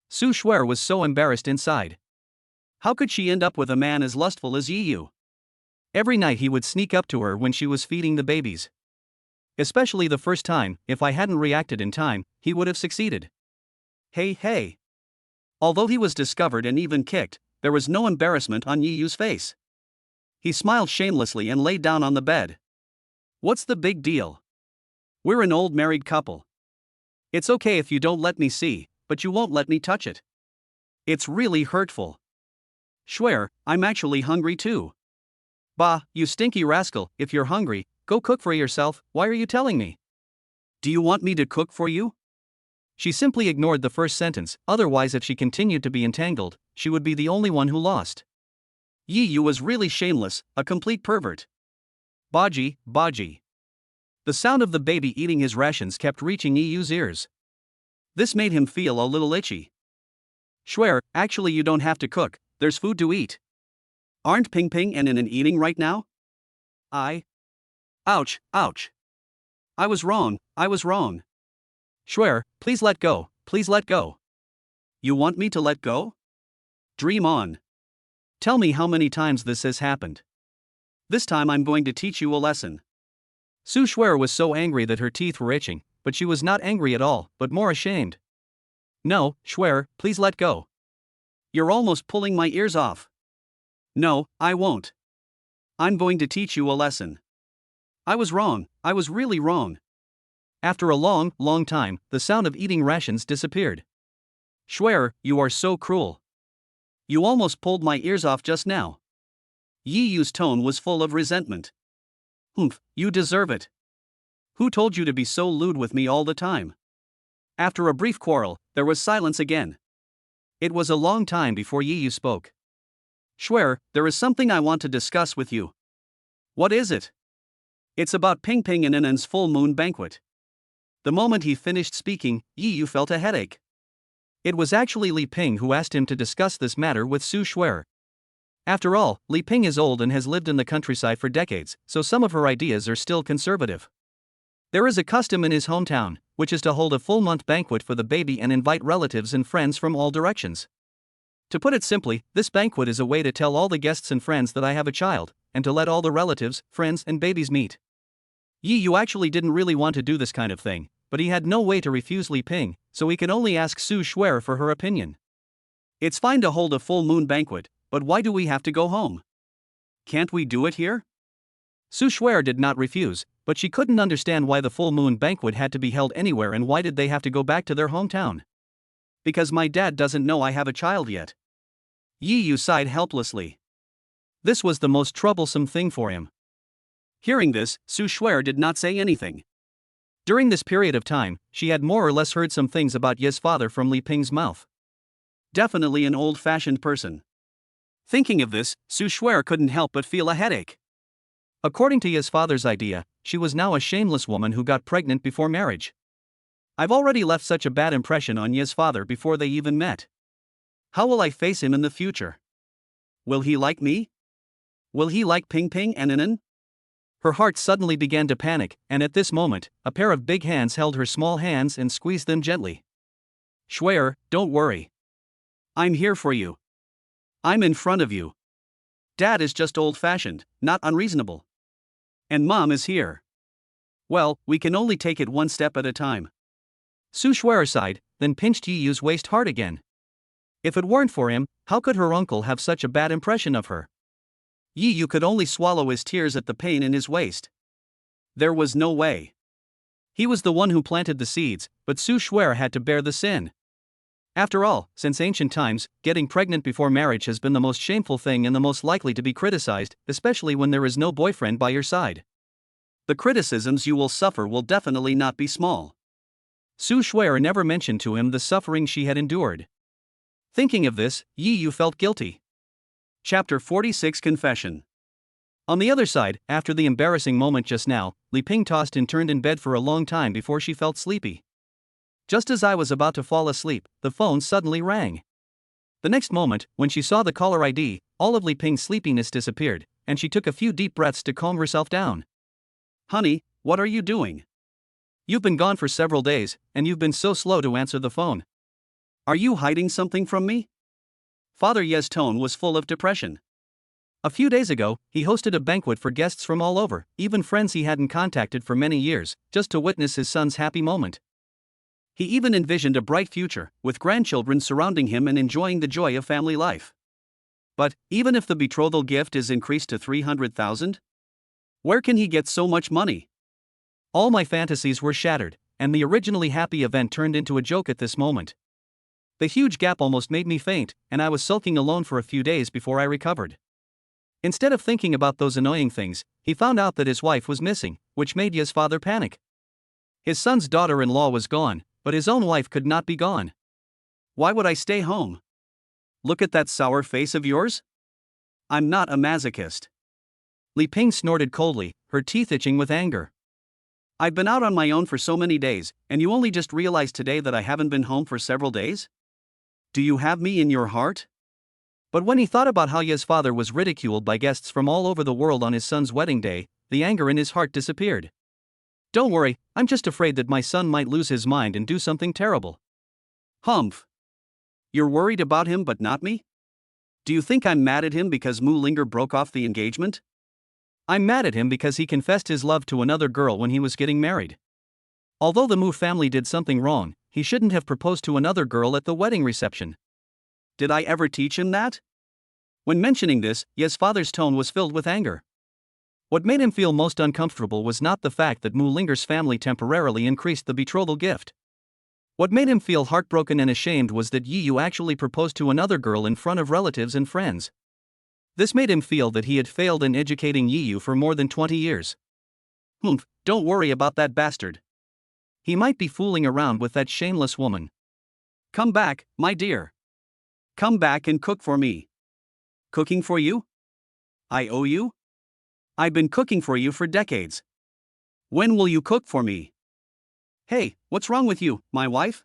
Su Shuer was so embarrassed inside. How could she end up with a man as lustful as Yiyu? Every night he would sneak up to her when she was feeding the babies. Especially the first time, if I hadn't reacted in time, he would have succeeded. Hey. Although he was discovered and even kicked, there was no embarrassment on Yiyu's face. He smiled shamelessly and lay down on the bed. "What's the big deal? We're an old married couple. It's okay if you don't let me see, but you won't let me touch it. It's really hurtful. Shuer, I'm actually hungry too." "Bah, you stinky rascal, if you're hungry, go cook for yourself, why are you telling me? Do you want me to cook for you?" She simply ignored the first sentence, otherwise if she continued to be entangled, she would be the only one who lost. Yiyu was really shameless, a complete pervert. Baji. The sound of the baby eating his rations kept reaching Yiyu's ears. This made him feel a little itchy. "Shuer, actually you don't have to cook, there's food to eat. Aren't Ping Ping and Inan eating right now?" Ouch. I was wrong. "Shuer, please let go. You want me to let go? Dream on. Tell me how many times this has happened. This time I'm going to teach you a lesson." Su Shuer was so angry that her teeth were itching, but she was not angry at all, but more ashamed. "No, Shuer, please let go. You're almost pulling my ears off." "No, I won't. I'm going to teach you a lesson. I was really wrong." After a long time, the sound of eating rations disappeared. "Shuer, you are so cruel. You almost pulled my ears off just now." Yiyu's tone was full of resentment. "Humph, you deserve it. Who told you to be so lewd with me all the time?" After a brief quarrel, there was silence again. It was a long time before Yiyu spoke. "Shuer, there is something I want to discuss with you." "What is it?" "It's about Ping Ping and Inan's full moon banquet." The moment he finished speaking, Yiyu felt a headache. It was actually Li Ping who asked him to discuss this matter with Su Shuer. After all, Li Ping is old and has lived in the countryside for decades, so some of her ideas are still conservative. There is a custom in his hometown, which is to hold a full-month banquet for the baby and invite relatives and friends from all directions. To put it simply, this banquet is a way to tell all the guests and friends that I have a child, and to let all the relatives, friends, and babies meet. Yiyu actually didn't really want to do this kind of thing, but he had no way to refuse Li Ping, so he could only ask Su Shuer for her opinion. "It's fine to hold a full moon banquet, but why do we have to go home? Can't we do it here?" Su Shuer did not refuse, but she couldn't understand why the full moon banquet had to be held anywhere and why did they have to go back to their hometown. "Because my dad doesn't know I have a child yet." Yiyu sighed helplessly. This was the most troublesome thing for him. Hearing this, Su Shuer did not say anything. During this period of time, she had more or less heard some things about Ye's father from Li Ping's mouth. Definitely an old-fashioned person. Thinking of this, Su Shuer couldn't help but feel a headache. According to Ye's father's idea, she was now a shameless woman who got pregnant before marriage. I've already left such a bad impression on Ye's father before they even met. How will I face him in the future? Will he like me? Will he like Ping Ping and Inan? Her heart suddenly began to panic, and at this moment, a pair of big hands held her small hands and squeezed them gently. "Shuer, don't worry. I'm here for you. I'm in front of you. Dad is just old-fashioned, not unreasonable. And Mom is here. Well, we can only take it one step at a time." Su Shuer sighed, then pinched Yiyu's waist hard again. If it weren't for him, how could her uncle have such a bad impression of her? Yiyu could only swallow his tears at the pain in his waist. There was no way. He was the one who planted the seeds, but Su Shuer had to bear the sin. After all, since ancient times, getting pregnant before marriage has been the most shameful thing and the most likely to be criticized, especially when there is no boyfriend by your side. The criticisms you will suffer will definitely not be small. Su Shuer never mentioned to him the suffering she had endured. Thinking of this, Yi Yu felt guilty. Chapter 46 Confession. On the other side, after the embarrassing moment just now, Li Ping tossed and turned in bed for a long time before she felt sleepy. Just as I was about to fall asleep, the phone suddenly rang. The next moment, when she saw the caller ID, all of Li Ping's sleepiness disappeared, and she took a few deep breaths to calm herself down. Honey, what are you doing? You've been gone for several days, and you've been so slow to answer the phone. Are you hiding something from me? Father Ye's tone was full of depression. A few days ago, he hosted a banquet for guests from all over, even friends he hadn't contacted for many years, just to witness his son's happy moment. He even envisioned a bright future, with grandchildren surrounding him and enjoying the joy of family life. But, even if the betrothal gift is increased to 300,000? Where can he get so much money? All my fantasies were shattered, and the originally happy event turned into a joke at this moment. The huge gap almost made me faint, and I was sulking alone for a few days before I recovered. Instead of thinking about those annoying things, he found out that his wife was missing, which made Ye's father panic. His son's daughter-in-law was gone, but his own wife could not be gone. Why would I stay home? Look at that sour face of yours. I'm not a masochist. Li Ping snorted coldly, her teeth itching with anger. I've been out on my own for so many days, and you only just realized today that I haven't been home for several days? Do you have me in your heart? But when he thought about how Ye's father was ridiculed by guests from all over the world on his son's wedding day, the anger in his heart disappeared. Don't worry, I'm just afraid that my son might lose his mind and do something terrible. Humph. You're worried about him but not me? Do you think I'm mad at him because Mu Linger broke off the engagement? I'm mad at him because he confessed his love to another girl when he was getting married. Although the Mu family did something wrong, he shouldn't have proposed to another girl at the wedding reception. Did I ever teach him that? When mentioning this, Ye's father's tone was filled with anger. What made him feel most uncomfortable was not the fact that Mu Linger's family temporarily increased the betrothal gift. What made him feel heartbroken and ashamed was that Yi Yu actually proposed to another girl in front of relatives and friends. This made him feel that he had failed in educating Yi Yu for more than 20 years. Don't worry about that bastard. He might be fooling around with that shameless woman. Come back, my dear. Come back and cook for me. Cooking for you? I owe you? I've been cooking for you for decades. When will you cook for me? Hey, what's wrong with you, my wife?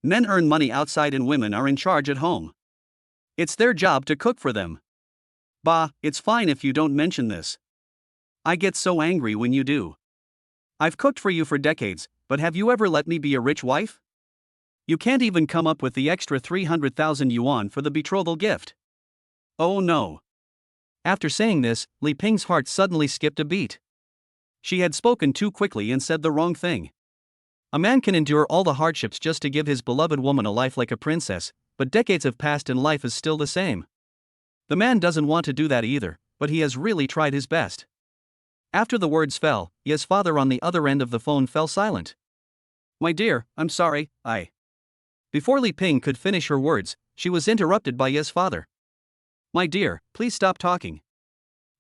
Men earn money outside and women are in charge at home. It's their job to cook for them. Bah, it's fine if you don't mention this. I get so angry when you do. I've cooked for you for decades, but have you ever let me be a rich wife? You can't even come up with the extra 300,000 yuan for the betrothal gift. Oh no. After saying this, Li Ping's heart suddenly skipped a beat. She had spoken too quickly and said the wrong thing. A man can endure all the hardships just to give his beloved woman a life like a princess, but decades have passed and life is still the same. The man doesn't want to do that either, but he has really tried his best. After the words fell, Ye's father on the other end of the phone fell silent. My dear, I'm sorry, Before Li Ping could finish her words, she was interrupted by Ye's father. My dear, please stop talking.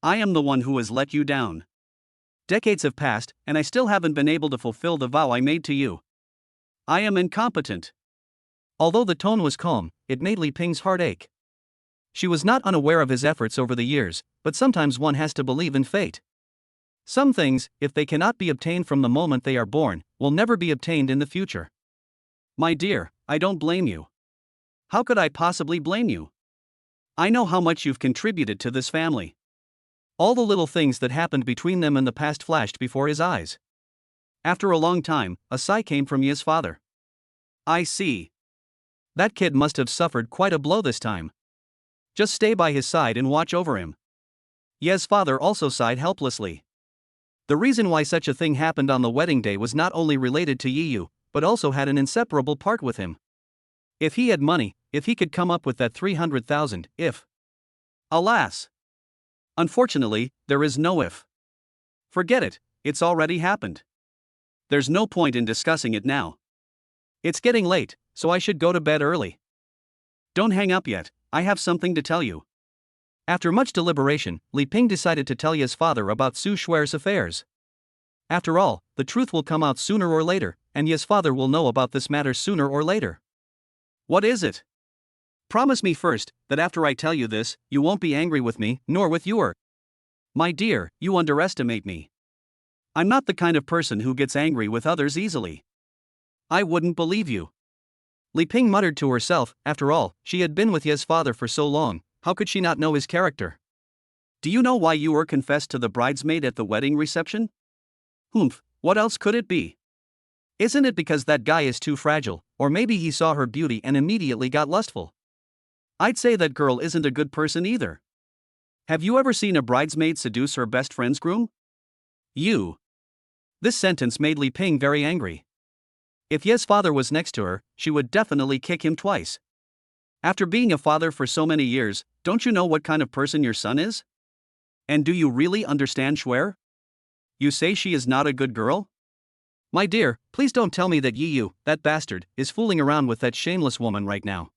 I am the one who has let you down. Decades have passed, and I still haven't been able to fulfill the vow I made to you. I am incompetent. Although the tone was calm, it made Li Ping's heart ache. She was not unaware of his efforts over the years, but sometimes one has to believe in fate. Some things, if they cannot be obtained from the moment they are born, will never be obtained in the future. My dear, I don't blame you. How could I possibly blame you? I know how much you've contributed to this family. All the little things that happened between them in the past flashed before his eyes. After a long time, a sigh came from Ye's father. I see. That kid must have suffered quite a blow this time. Just stay by his side and watch over him. Ye's father also sighed helplessly. The reason why such a thing happened on the wedding day was not only related to Yi Yu, but also had an inseparable part with him. If he had money, if he could come up with that 300,000, if. Alas! Unfortunately, there is no if. Forget it, it's already happened. There's no point in discussing it now. It's getting late, so I should go to bed early. Don't hang up yet, I have something to tell you. After much deliberation, Li Ping decided to tell Ye's father about Su Shuer's affairs. After all, the truth will come out sooner or later, and Ye's father will know about this matter sooner or later. What is it? promise me first that after I tell you this, you won't be angry with me, nor with your. My dear, you underestimate me. I'm not the kind of person who gets angry with others easily. I wouldn't believe you. Li Ping muttered to herself. After all, she had been with Ye's father for so long, how could she not know his character? Do you know why you were confessed to the bridesmaid at the wedding reception? Humph, what else could it be? Isn't it because that guy is too fragile, or maybe he saw her beauty and immediately got lustful? I'd say that girl isn't a good person either. Have you ever seen a bridesmaid seduce her best friend's groom? You. This sentence made Li Ping very angry. If Ye's father was next to her, she would definitely kick him twice. After being a father for so many years, don't you know what kind of person your son is? And do you really understand Shuer? You say she is not a good girl? My dear, please don't tell me that Yu, that bastard, is fooling around with that shameless woman right now.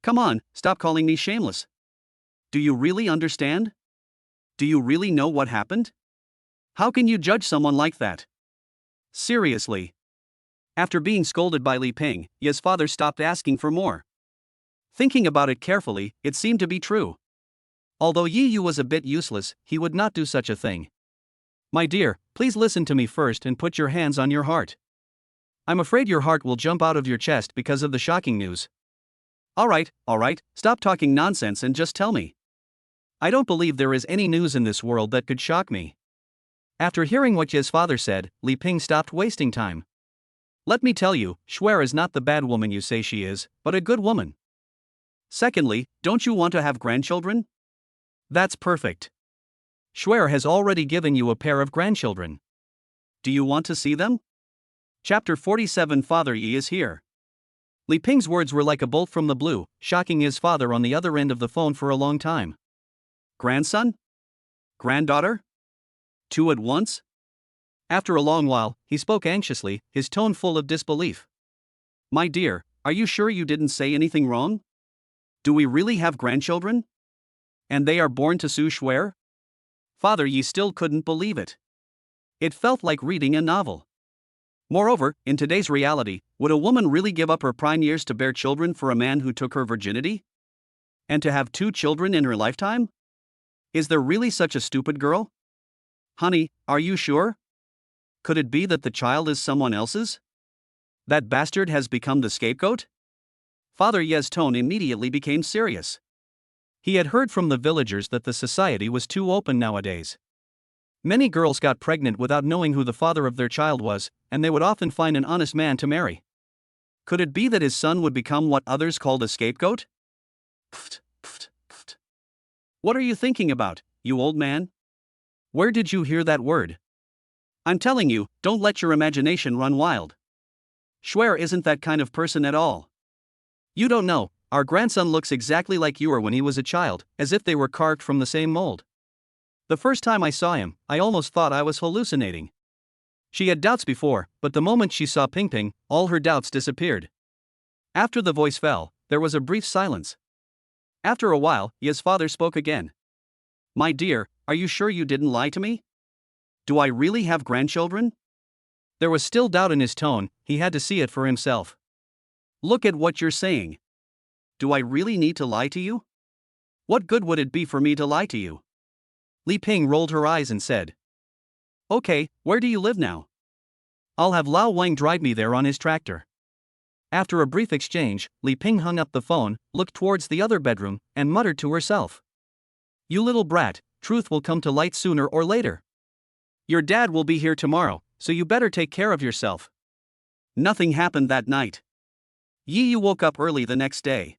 Come on, stop calling me shameless. Do you really understand? Do you really know what happened? How can you judge someone like that? Seriously. After being scolded by Li Ping, Ye's father stopped asking for more. Thinking about it carefully, it seemed to be true. Although Yu was a bit useless, he would not do such a thing. My dear, please listen to me first and put your hands on your heart. I'm afraid your heart will jump out of your chest because of the shocking news. Alright, stop talking nonsense and just tell me. I don't believe there is any news in this world that could shock me. After hearing what Ye's father said, Li Ping stopped wasting time. Let me tell you, Shuer is not the bad woman you say she is, but a good woman. Secondly, don't you want to have grandchildren? That's perfect. Shuer has already given you a pair of grandchildren. Do you want to see them? Chapter 47. Father Yi is here. Li Ping's words were like a bolt from the blue, shocking his father on the other end of the phone for a long time. Grandson? Granddaughter? Two at once? After a long while, he spoke anxiously, his tone full of disbelief. My dear, are you sure you didn't say anything wrong? Do we really have grandchildren? And they are born to Su Shuer? Father Yi still couldn't believe it. It felt like reading a novel. Moreover, in today's reality, would a woman really give up her prime years to bear children for a man who took her virginity? And to have 2 children in her lifetime? Is there really such a stupid girl? Honey, are you sure? Could it be that the child is someone else's? That bastard has become the scapegoat? Father Ye's tone immediately became serious. He had heard from the villagers that the society was too open nowadays. Many girls got pregnant without knowing who the father of their child was, and they would often find an honest man to marry. Could it be that his son would become what others called a scapegoat? Pft, pft, pft. What are you thinking about, you old man? Where did you hear that word? I'm telling you, don't let your imagination run wild. Shuer isn't that kind of person at all. You don't know, our grandson looks exactly like you were when he was a child, as if they were carved from the same mold. The first time I saw him, I almost thought I was hallucinating. She had doubts before, but the moment she saw Ping Ping, all her doubts disappeared. After the voice fell, there was a brief silence. After a while, Ye's father spoke again. My dear, are you sure you didn't lie to me? Do I really have grandchildren? There was still doubt in his tone, he had to see it for himself. Look at what you're saying. Do I really need to lie to you? What good would it be for me to lie to you? Li Ping rolled her eyes and said. Okay, where do you live now? I'll have Lao Wang drive me there on his tractor. After a brief exchange, Li Ping hung up the phone, looked towards the other bedroom, and muttered to herself. You little brat, truth will come to light sooner or later. Your dad will be here tomorrow, so you better take care of yourself. Nothing happened that night. Yu woke up early the next day.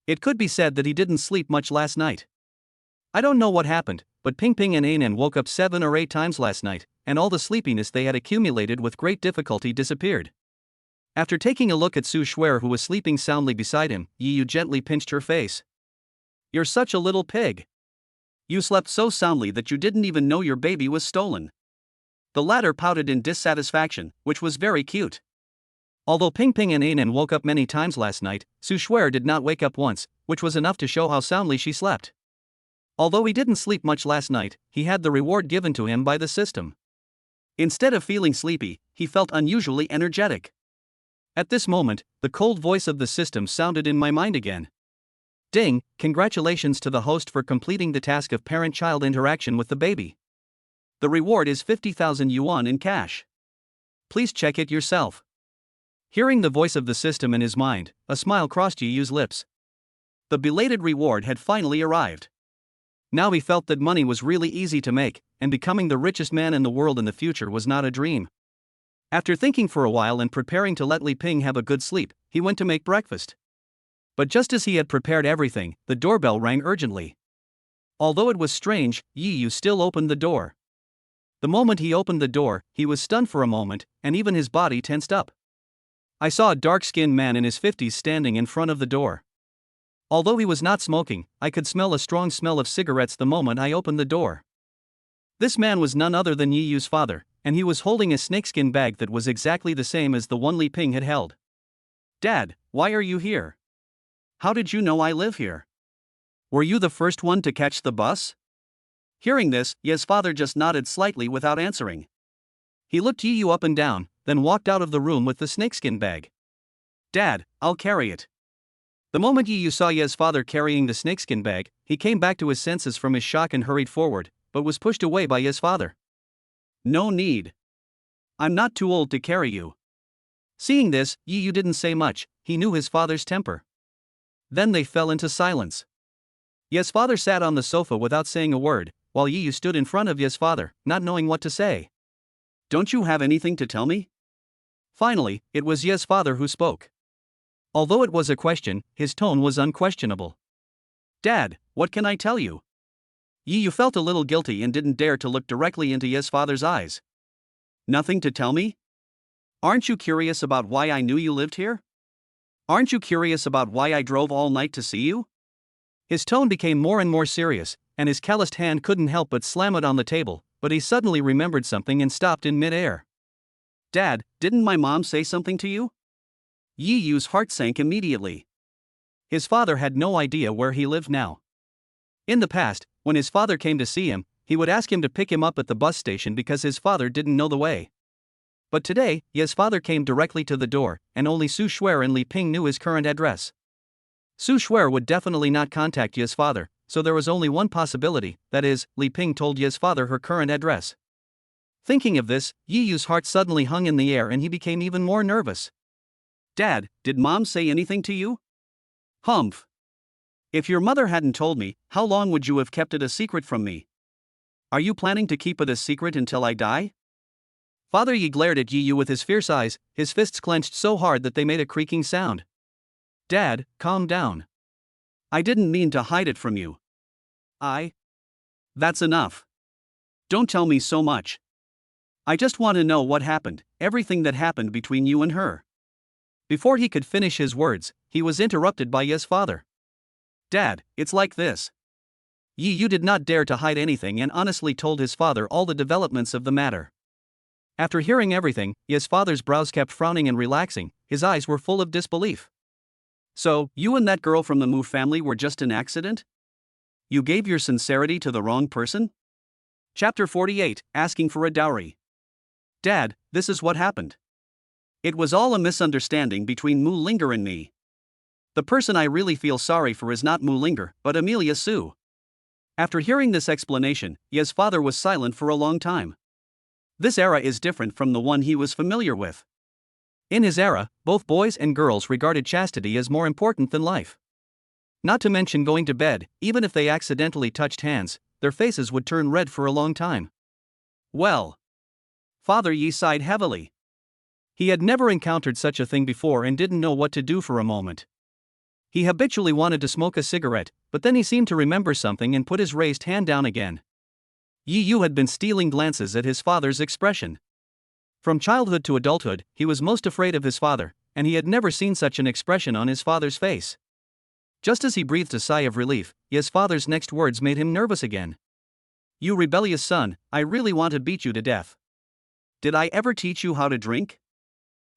It could be said that he didn't sleep much last night. I don't know what happened, but Ping Ping and Anan woke up 7 or 8 times last night, and all the sleepiness they had accumulated with great difficulty disappeared. After taking a look at Su Shuer, who was sleeping soundly beside him, Yu gently pinched her face. You're such a little pig. You slept so soundly that you didn't even know your baby was stolen. The latter pouted in dissatisfaction, which was very cute. Although Ping Ping and Anan woke up many times last night, Su Shuer did not wake up once, which was enough to show how soundly she slept. Although he didn't sleep much last night, he had the reward given to him by the system. Instead of feeling sleepy, he felt unusually energetic. At this moment, the cold voice of the system sounded in my mind again. Ding, congratulations to the host for completing the task of parent-child interaction with the baby. The reward is 50,000 yuan in cash. Please check it yourself. Hearing the voice of the system in his mind, a smile crossed Yiyu's lips. The belated reward had finally arrived. Now he felt that money was really easy to make, and becoming the richest man in the world in the future was not a dream. After thinking for a while and preparing to let Li Ping have a good sleep, he went to make breakfast. But just as he had prepared everything, the doorbell rang urgently. Although it was strange, Yiyu still opened the door. The moment he opened the door, he was stunned for a moment, and even his body tensed up. I saw a dark-skinned man in his 50s standing in front of the door. Although he was not smoking, I could smell a strong smell of cigarettes the moment I opened the door. This man was none other than Yiyu's father, and he was holding a snakeskin bag that was exactly the same as the one Li Ping had held. "Dad, why are you here? How did you know I live here? Were you the first one to catch the bus?" Hearing this, Ye's father just nodded slightly without answering. He looked Yiyu up and down, then walked out of the room with the snakeskin bag. "Dad, I'll carry it." The moment Yiyu saw Ye's father carrying the snakeskin bag, he came back to his senses from his shock and hurried forward, but was pushed away by Ye's father. "No need. I'm not too old to carry you." Seeing this, Yiyu didn't say much. He knew his father's temper. Then they fell into silence. Ye's father sat on the sofa without saying a word, while Yiyu stood in front of Ye's father, not knowing what to say. "Don't you have anything to tell me?" Finally, it was Ye's father who spoke. Although it was a question, his tone was unquestionable. "Dad, what can I tell you?" Yiyu felt a little guilty and didn't dare to look directly into Ye's father's eyes. "Nothing to tell me? Aren't you curious about why I knew you lived here? Aren't you curious about why I drove all night to see you?" His tone became more and more serious, and his calloused hand couldn't help but slam it on the table, but he suddenly remembered something and stopped in mid-air. "Dad, didn't my mom say something to you?" Yiyu's heart sank immediately. His father had no idea where he lived now. In the past, when his father came to see him, he would ask him to pick him up at the bus station because his father didn't know the way. But today, Ye's father came directly to the door, and only Su Shuer and Li Ping knew his current address. Su Shuer would definitely not contact Ye's father, so there was only one possibility, that is, Li Ping told Ye's father her current address. Thinking of this, Yiyu's heart suddenly hung in the air and he became even more nervous. "Dad, did Mom say anything to you?" "Humph. If your mother hadn't told me, how long would you have kept it a secret from me? Are you planning to keep it a secret until I die?" Father Yi glared at Yiyu with his fierce eyes, his fists clenched so hard that they made a creaking sound. "Dad, calm down. I didn't mean to hide it from you. That's enough. Don't tell me so much. I just want to know what happened, everything that happened between you and her." Before he could finish his words, he was interrupted by Ye's father. "Dad, it's like this." Yiyu did not dare to hide anything and honestly told his father all the developments of the matter. After hearing everything, Ye's father's brows kept frowning and relaxing, his eyes were full of disbelief. "So, you and that girl from the Mu family were just an accident? You gave your sincerity to the wrong person?" Chapter 48, Asking for a Dowry. "Dad, this is what happened. It was all a misunderstanding between Mu Linger and me. The person I really feel sorry for is not Mu Linger, but Amelia Su." After hearing this explanation, Ye's father was silent for a long time. This era is different from the one he was familiar with. In his era, both boys and girls regarded chastity as more important than life. Not to mention going to bed, even if they accidentally touched hands, their faces would turn red for a long time. Well. Father Yi sighed heavily. He had never encountered such a thing before and didn't know what to do for a moment. He habitually wanted to smoke a cigarette, but then he seemed to remember something and put his raised hand down again. Yiyu had been stealing glances at his father's expression. From childhood to adulthood, he was most afraid of his father, and he had never seen such an expression on his father's face. Just as he breathed a sigh of relief, his father's next words made him nervous again. "You rebellious son, I really want to beat you to death. Did I ever teach you how to drink?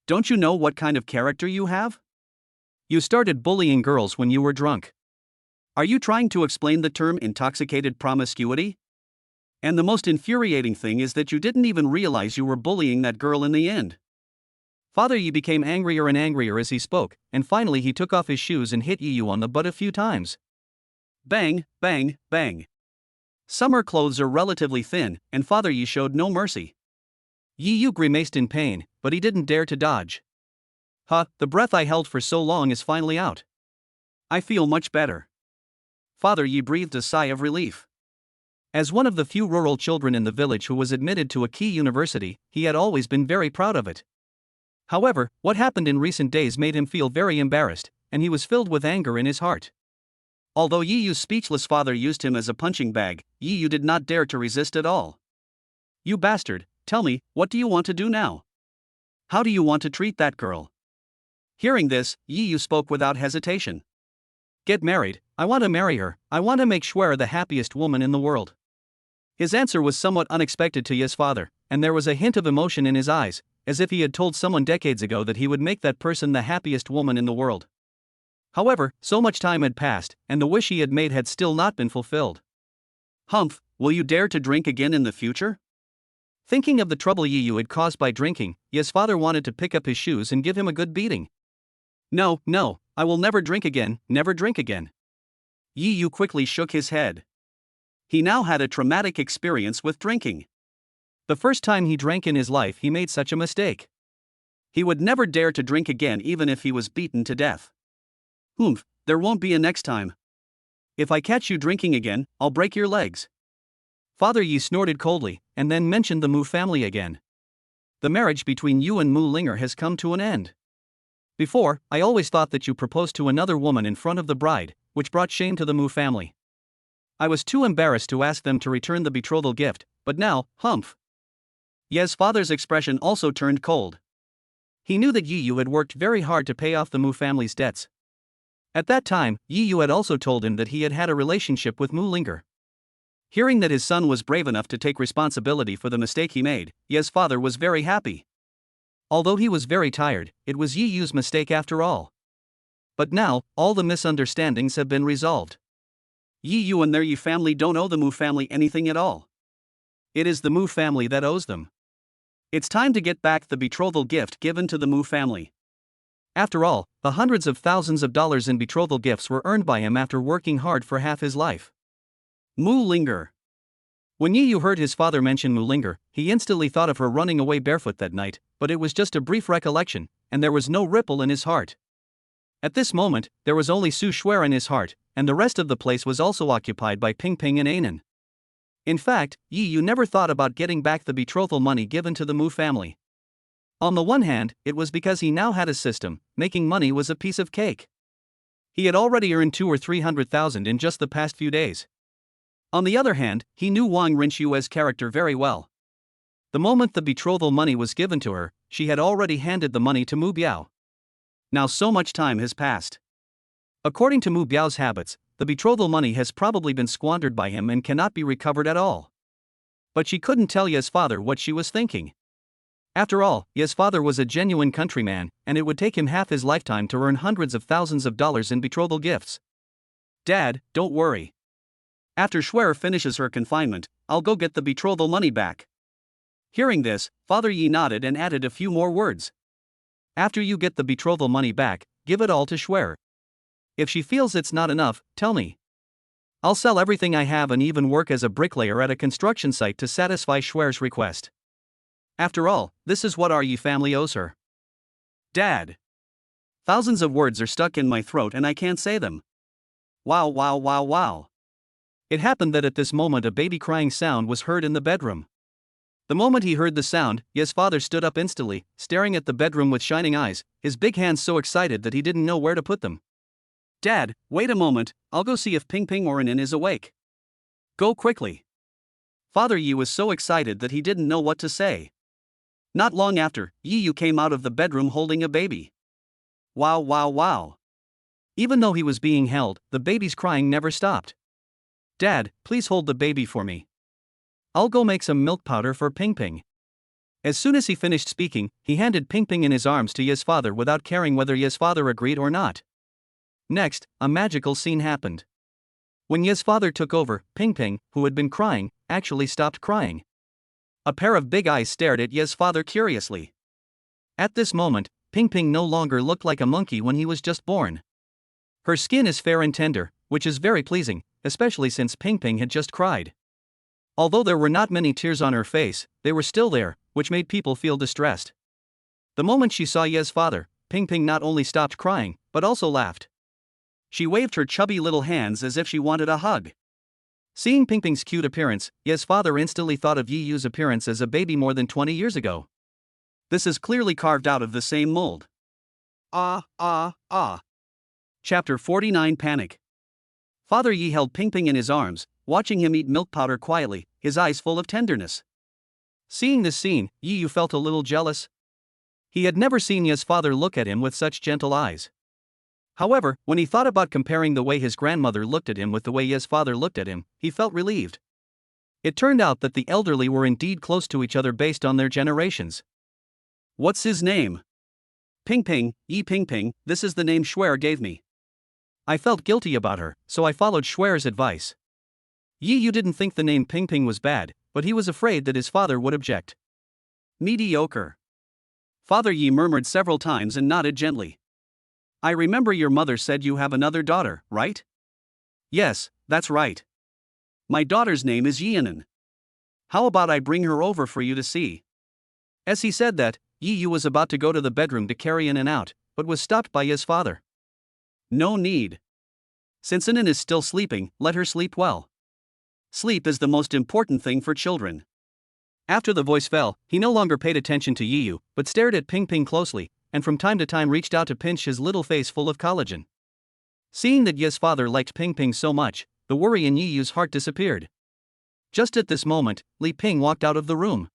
Don't you know what kind of character you have? You started bullying girls when you were drunk. Are you trying to explain the term intoxicated promiscuity? And the most infuriating thing is that you didn't even realize you were bullying that girl in the end." Father Yi became angrier and angrier as he spoke, and finally he took off his shoes and hit Yiyu on the butt a few times. Bang, bang, bang. Summer clothes are relatively thin, and Father Yi showed no mercy. Yi Yu grimaced in pain, but he didn't dare to dodge. The breath I held for so long is finally out. I feel much better. Father Yi breathed a sigh of relief. As one of the few rural children in the village who was admitted to a key university, he had always been very proud of it. However, what happened in recent days made him feel very embarrassed, and he was filled with anger in his heart. Although Yi Yu's speechless father used him as a punching bag, Yi Yu did not dare to resist at all. You bastard, tell me, what do you want to do now? How do you want to treat that girl? Hearing this, Yi Yu spoke without hesitation. Get married, I want to marry her, I want to make Shuer the happiest woman in the world. His answer was somewhat unexpected to Yi's father, and there was a hint of emotion in his eyes, as if he had told someone decades ago that he would make that person the happiest woman in the world. However, so much time had passed, and the wish he had made had still not been fulfilled. Humph, will you dare to drink again in the future? Thinking of the trouble Yi Yu had caused by drinking, Yi's father wanted to pick up his shoes and give him a good beating. No, I will never drink again, never drink again. Yi Yu quickly shook his head. He now had a traumatic experience with drinking. The first time he drank in his life, he made such a mistake. He would never dare to drink again even if he was beaten to death. There won't be a next time. If I catch you drinking again, I'll break your legs. Father Yi snorted coldly, and then mentioned the Mu family again. The marriage between you and Mu Linger has come to an end. Before, I always thought that you proposed to another woman in front of the bride, which brought shame to the Mu family. I was too embarrassed to ask them to return the betrothal gift, but now, humph. Ye's father's expression also turned cold. He knew that Yi Yu had worked very hard to pay off the Mu family's debts. At that time, Yi Yu had also told him that he had had a relationship with Mu Linger. Hearing that his son was brave enough to take responsibility for the mistake he made, Ye's father was very happy. Although he was very tired, it was Yi Yu's mistake after all. But now, all the misunderstandings have been resolved. Yi Yu and their Yi family don't owe the Mu family anything at all. It is the Mu family that owes them. It's time to get back the betrothal gift given to the Mu family. After all, the hundreds of thousands of dollars in betrothal gifts were earned by him after working hard for half his life. Mu Linger. When Yi Yu heard his father mention Mu Linger, he instantly thought of her running away barefoot that night, but it was just a brief recollection, and there was no ripple in his heart. At this moment, there was only Su Shuer in his heart, and the rest of the place was also occupied by Ping Ping and Anan. In fact, Yi Yu never thought about getting back the betrothal money given to the Mu family. On the one hand, it was because he now had a system, making money was a piece of cake. He had already earned 200,000 or 300,000 in just the past few days. On the other hand, he knew Wang Rinxue's character very well. The moment the betrothal money was given to her, she had already handed the money to Mu Biao. Now so much time has passed. According to Mu Biao's habits, the betrothal money has probably been squandered by him and cannot be recovered at all. But she couldn't tell Ye's father what she was thinking. After all, Ye's father was a genuine countryman, and it would take him half his lifetime to earn hundreds of thousands of dollars in betrothal gifts. Dad, don't worry. After Shuer finishes her confinement, I'll go get the betrothal money back. Hearing this, Father Yi nodded and added a few more words. After you get the betrothal money back, give it all to Shuer. If she feels it's not enough, tell me. I'll sell everything I have and even work as a bricklayer at a construction site to satisfy Shuer's request. After all, this is what our Yi family owes her. Dad. Thousands of words are stuck in my throat and I can't say them. Wow. It happened that at this moment a baby crying sound was heard in the bedroom. The moment he heard the sound, Ye's father stood up instantly, staring at the bedroom with shining eyes, his big hands so excited that he didn't know where to put them. Dad, wait a moment, I'll go see if Ping Ping or Anan is awake. Go quickly. Father Yi was so excited that he didn't know what to say. Not long after, Yi Yu came out of the bedroom holding a baby. Wow. Even though he was being held, the baby's crying never stopped. Dad, please hold the baby for me. I'll go make some milk powder for Ping Ping. As soon as he finished speaking, he handed Ping Ping in his arms to Ye's father without caring whether Ye's father agreed or not. Next, a magical scene happened. When Ye's father took over, Ping Ping, who had been crying, actually stopped crying. A pair of big eyes stared at Ye's father curiously. At this moment, Ping Ping no longer looked like a monkey when he was just born. Her skin is fair and tender, which is very pleasing, especially since Ping Ping had just cried. Although there were not many tears on her face, they were still there, which made people feel distressed. The moment she saw Ye's father, Ping Ping not only stopped crying, but also laughed. She waved her chubby little hands as if she wanted a hug. Seeing Ping Ping's cute appearance, Ye's father instantly thought of Yi Yu's appearance as a baby more than 20 years ago. This is clearly carved out of the same mold. Chapter 49 Panic. Father Yi held Ping Ping in his arms, watching him eat milk powder quietly, his eyes full of tenderness. Seeing this scene, Yi Yu felt a little jealous. He had never seen Ye's father look at him with such gentle eyes. However, when he thought about comparing the way his grandmother looked at him with the way Ye's father looked at him, he felt relieved. It turned out that the elderly were indeed close to each other based on their generations. What's his name? Ping Ping, Yi Ping Ping, this is the name Shuer gave me. I felt guilty about her, so I followed Shuer's advice. Yi Yu didn't think the name Ping Ping was bad, but he was afraid that his father would object. Mediocre. Father Yi murmured several times and nodded gently. I remember your mother said you have another daughter, right? Yes, that's right. My daughter's name is Yianan. How about I bring her over for you to see? As he said that, Yi Yu was about to go to the bedroom to carry Yinan out, but was stopped by his father. No need. Since Yinan is still sleeping, let her sleep well. Sleep is the most important thing for children. After the voice fell, he no longer paid attention to Yi Yu, but stared at Ping Ping closely, and from time to time reached out to pinch his little face full of collagen. Seeing that Ye's father liked Ping Ping so much, the worry in Yi Yu's heart disappeared. Just at this moment, Li Ping walked out of the room.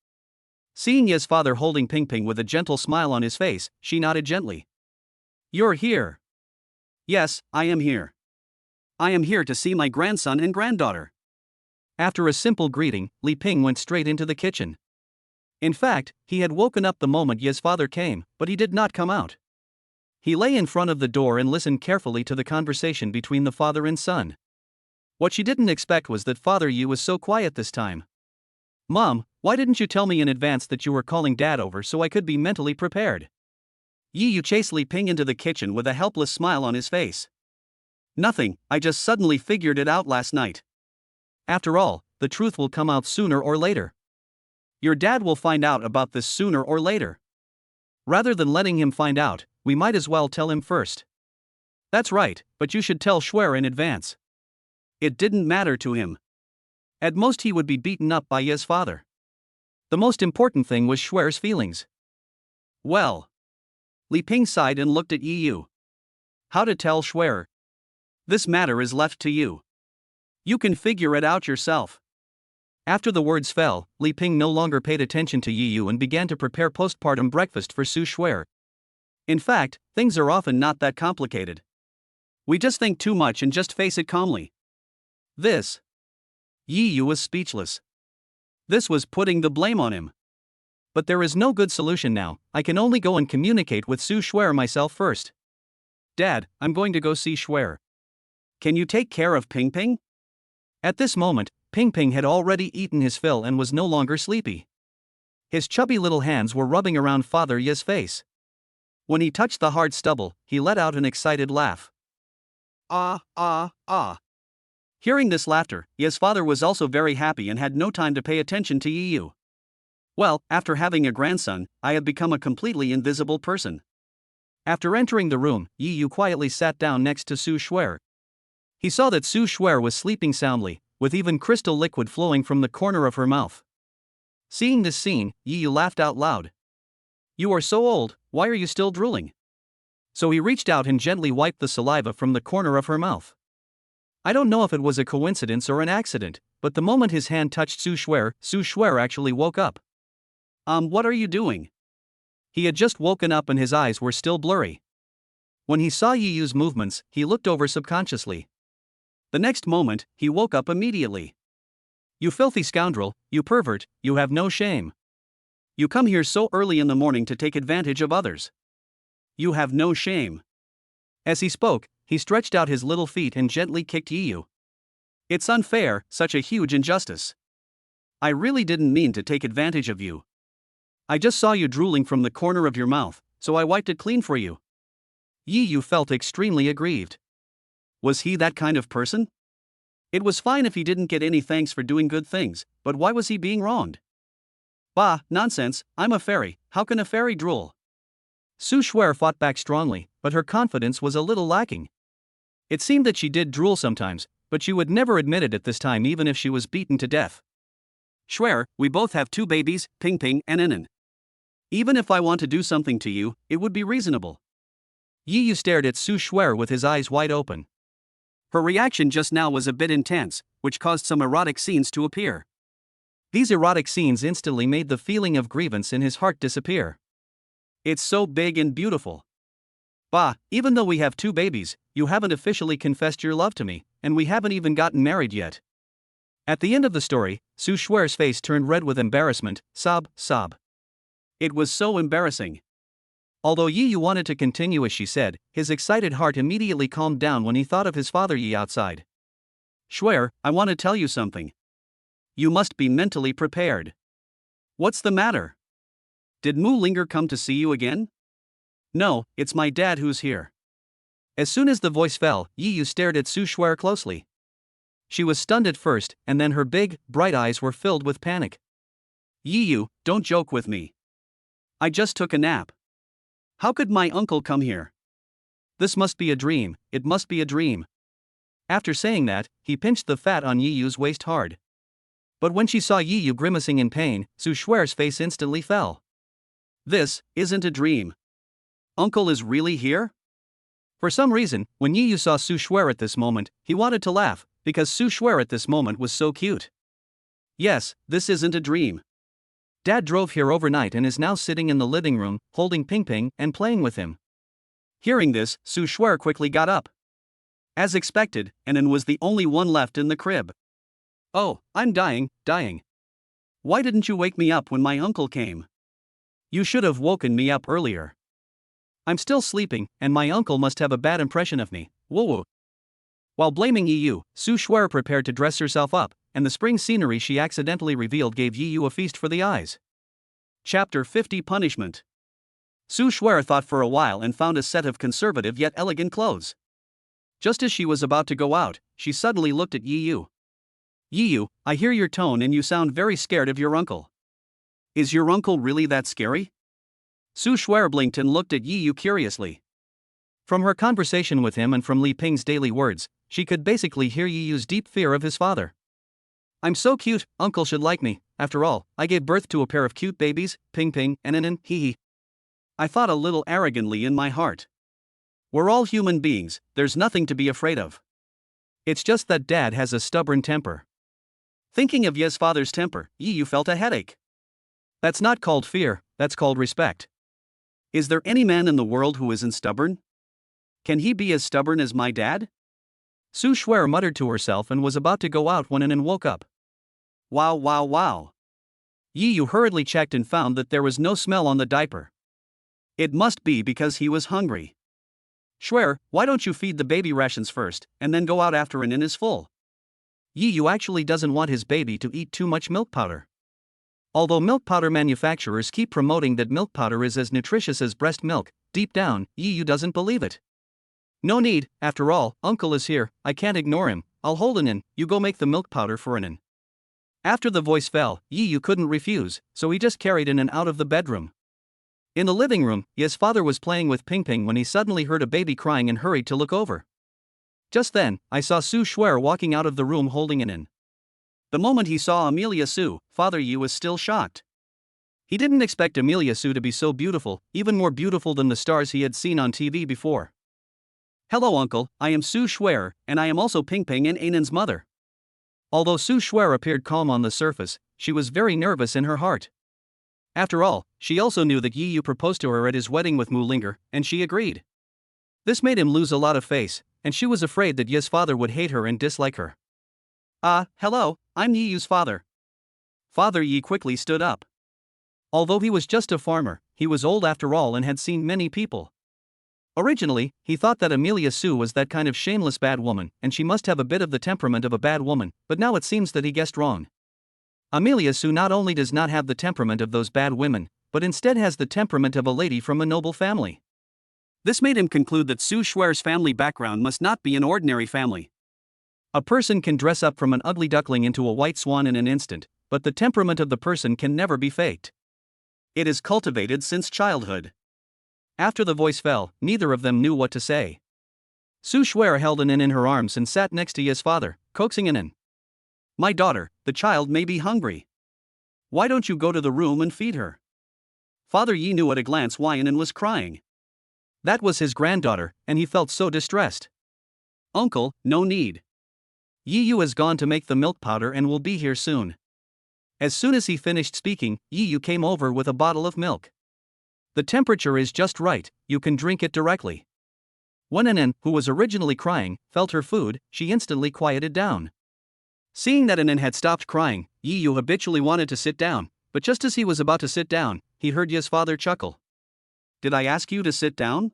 Seeing Ye's father holding Ping Ping with a gentle smile on his face, she nodded gently. You're here. Yes, I am here. I am here to see my grandson and granddaughter. After a simple greeting, Li Ping went straight into the kitchen. In fact, he had woken up the moment Ye's father came, but he did not come out. He lay in front of the door and listened carefully to the conversation between the father and son. What she didn't expect was that Father Yi was so quiet this time. Mom, why didn't you tell me in advance that you were calling Dad over so I could be mentally prepared? Yi Yu chased Li Ping into the kitchen with a helpless smile on his face. Nothing, I just suddenly figured it out last night. After all, the truth will come out sooner or later. Your dad will find out about this sooner or later. Rather than letting him find out, we might as well tell him first. That's right, but you should tell Shuer in advance. It didn't matter to him. At most he would be beaten up by Ye's father. The most important thing was Shuer's feelings. Well. Li Ping sighed and looked at Yi Yu. How to tell Shuer? This matter is left to you. You can figure it out yourself. After the words fell, Li Ping no longer paid attention to Yi Yu and began to prepare postpartum breakfast for Su Shuer. In fact, things are often not that complicated. We just think too much and just face it calmly. Yi Yu was speechless. This was putting the blame on him. But there is no good solution now, I can only go and communicate with Su Shuer myself first. Dad, I'm going to go see Shuer. Can you take care of Ping Ping? At this moment, Ping Ping had already eaten his fill and was no longer sleepy. His chubby little hands were rubbing around Father Ye's face. When he touched the hard stubble, he let out an excited laugh. Hearing this laughter, Ye's father was also very happy and had no time to pay attention to Yi Yu. Well, after having a grandson, I have become a completely invisible person. After entering the room, Yi Yu quietly sat down next to Su Shuer. He saw that Su Shuer was sleeping soundly, with even crystal liquid flowing from the corner of her mouth. Seeing this scene, Yi Yu laughed out loud. You are so old, why are you still drooling? So he reached out and gently wiped the saliva from the corner of her mouth. I don't know if it was a coincidence or an accident, but the moment his hand touched Su Shuer actually woke up. What are you doing? He had just woken up and his eyes were still blurry. When he saw Yi Yu's movements, he looked over subconsciously. The next moment, he woke up immediately. You filthy scoundrel, you pervert, you have no shame. You come here so early in the morning to take advantage of others. You have no shame. As he spoke, he stretched out his little feet and gently kicked Yi Yu. It's unfair, such a huge injustice. I really didn't mean to take advantage of you. I just saw you drooling from the corner of your mouth, so I wiped it clean for you. Yi Yu felt extremely aggrieved. Was he that kind of person? It was fine if he didn't get any thanks for doing good things, but why was he being wronged? Bah, nonsense, I'm a fairy, how can a fairy drool? Su Shuer fought back strongly, but her confidence was a little lacking. It seemed that she did drool sometimes, but she would never admit it at this time even if she was beaten to death. Shuer, we both have 2 babies, Ping Ping and Inan. Even if I want to do something to you, it would be reasonable. Yi Yu stared at Su Shuer with his eyes wide open. Her reaction just now was a bit intense, which caused some erotic scenes to appear. These erotic scenes instantly made the feeling of grievance in his heart disappear. It's so big and beautiful. Bah, even though we have 2 babies, you haven't officially confessed your love to me, and we haven't even gotten married yet. At the end of the story, Su Shuer's face turned red with embarrassment, sob. It was so embarrassing. Although Yi Yu wanted to continue as she said, his excited heart immediately calmed down when he thought of his father Yi outside. Shuer, I want to tell you something. You must be mentally prepared. What's the matter? Did Mu Linger come to see you again? No, it's my dad who's here. As soon as the voice fell, Yi Yu stared at Su Shuer closely. She was stunned at first, and then her big, bright eyes were filled with panic. Yi Yu, don't joke with me. I just took a nap. How could my uncle come here? This must be a dream, it must be a dream. After saying that, he pinched the fat on Yi Yu's waist hard. But when she saw Yi Yu grimacing in pain, Su Shuer's face instantly fell. This isn't a dream. Uncle is really here? For some reason, when Yi Yu saw Su Shuer at this moment, he wanted to laugh, because Su Shuer at this moment was so cute. Yes, this isn't a dream. Dad drove here overnight and is now sitting in the living room, holding Ping Ping and playing with him. Hearing this, Su Shuer quickly got up. As expected, Inan was the only one left in the crib. Oh, I'm dying. Why didn't you wake me up when my uncle came? You should have woken me up earlier. I'm still sleeping, and my uncle must have a bad impression of me. Woo. While blaming Yi Yu, Su Shuer prepared to dress herself up, and the spring scenery she accidentally revealed gave Yi Yu a feast for the eyes. Chapter 50 Punishment. Su Shuer thought for a while and found a set of conservative yet elegant clothes. Just as she was about to go out, she suddenly looked at Yi Yu. Yi Yu, I hear your tone and you sound very scared of your uncle. Is your uncle really that scary? Su Shuer blinked and looked at Yi Yu curiously. From her conversation with him and from Li Ping's daily words, she could basically hear Yi Yu's deep fear of his father. I'm so cute, uncle should like me. After all, I gave birth to a pair of cute babies, Ping Ping and Inan, hee. I thought a little arrogantly in my heart. We're all human beings, there's nothing to be afraid of. It's just that dad has a stubborn temper. Thinking of Ye's father's temper, Yi Yu felt a headache. That's not called fear, that's called respect. Is there any man in the world who isn't stubborn? Can he be as stubborn as my dad? Su Shuer muttered to herself and was about to go out when Inan woke up. Wow. Yi Yu hurriedly checked and found that there was no smell on the diaper. It must be because he was hungry. Shuer, why don't you feed the baby rations first, and then go out after Inan is full? Yi Yu actually doesn't want his baby to eat too much milk powder. Although milk powder manufacturers keep promoting that milk powder is as nutritious as breast milk, deep down, Yi Yu doesn't believe it. No need, after all, uncle is here, I can't ignore him, I'll hold Inan, you go make the milk powder for Inan. After the voice fell, Yi Yu couldn't refuse, so he just carried Inan out of the bedroom. In the living room, Ye's father was playing with Ping Ping when he suddenly heard a baby crying and hurried to look over. Just then, I saw Su Shuer walking out of the room holding Inan. The moment he saw Amelia Su, Father Yi was still shocked. He didn't expect Amelia Su to be so beautiful, even more beautiful than the stars he had seen on TV before. Hello uncle, I am Su Shuer, and I am also Ping Ping and Inan's mother. Although Su Shuer appeared calm on the surface, she was very nervous in her heart. After all, she also knew that Yi Yu proposed to her at his wedding with Mu Linger, and she agreed. This made him lose a lot of face, and she was afraid that Ye's father would hate her and dislike her. Hello, I'm Yi Yu's father. Father Yi quickly stood up. Although he was just a farmer, he was old after all and had seen many people. Originally, he thought that Amelia Su was that kind of shameless bad woman, and she must have a bit of the temperament of a bad woman, but now it seems that he guessed wrong. Amelia Su not only does not have the temperament of those bad women, but instead has the temperament of a lady from a noble family. This made him conclude that Su Shuer's family background must not be an ordinary family. A person can dress up from an ugly duckling into a white swan in an instant, but the temperament of the person can never be faked. It is cultivated since childhood. After the voice fell, neither of them knew what to say. Su Shuer held Anin in her arms and sat next to Ye's father, coaxing Anin. My daughter, the child may be hungry. Why don't you go to the room and feed her? Father Yi knew at a glance why Anin was crying. That was his granddaughter, and he felt so distressed. Uncle, no need. Yi Yu has gone to make the milk powder and will be here soon. As soon as he finished speaking, Yi Yu came over with a bottle of milk. The temperature is just right, you can drink it directly. When Anin, who was originally crying, felt her food, she instantly quieted down. Seeing that Anin had stopped crying, Yi Yu habitually wanted to sit down, but just as he was about to sit down, he heard Ye's father chuckle. Did I ask you to sit down?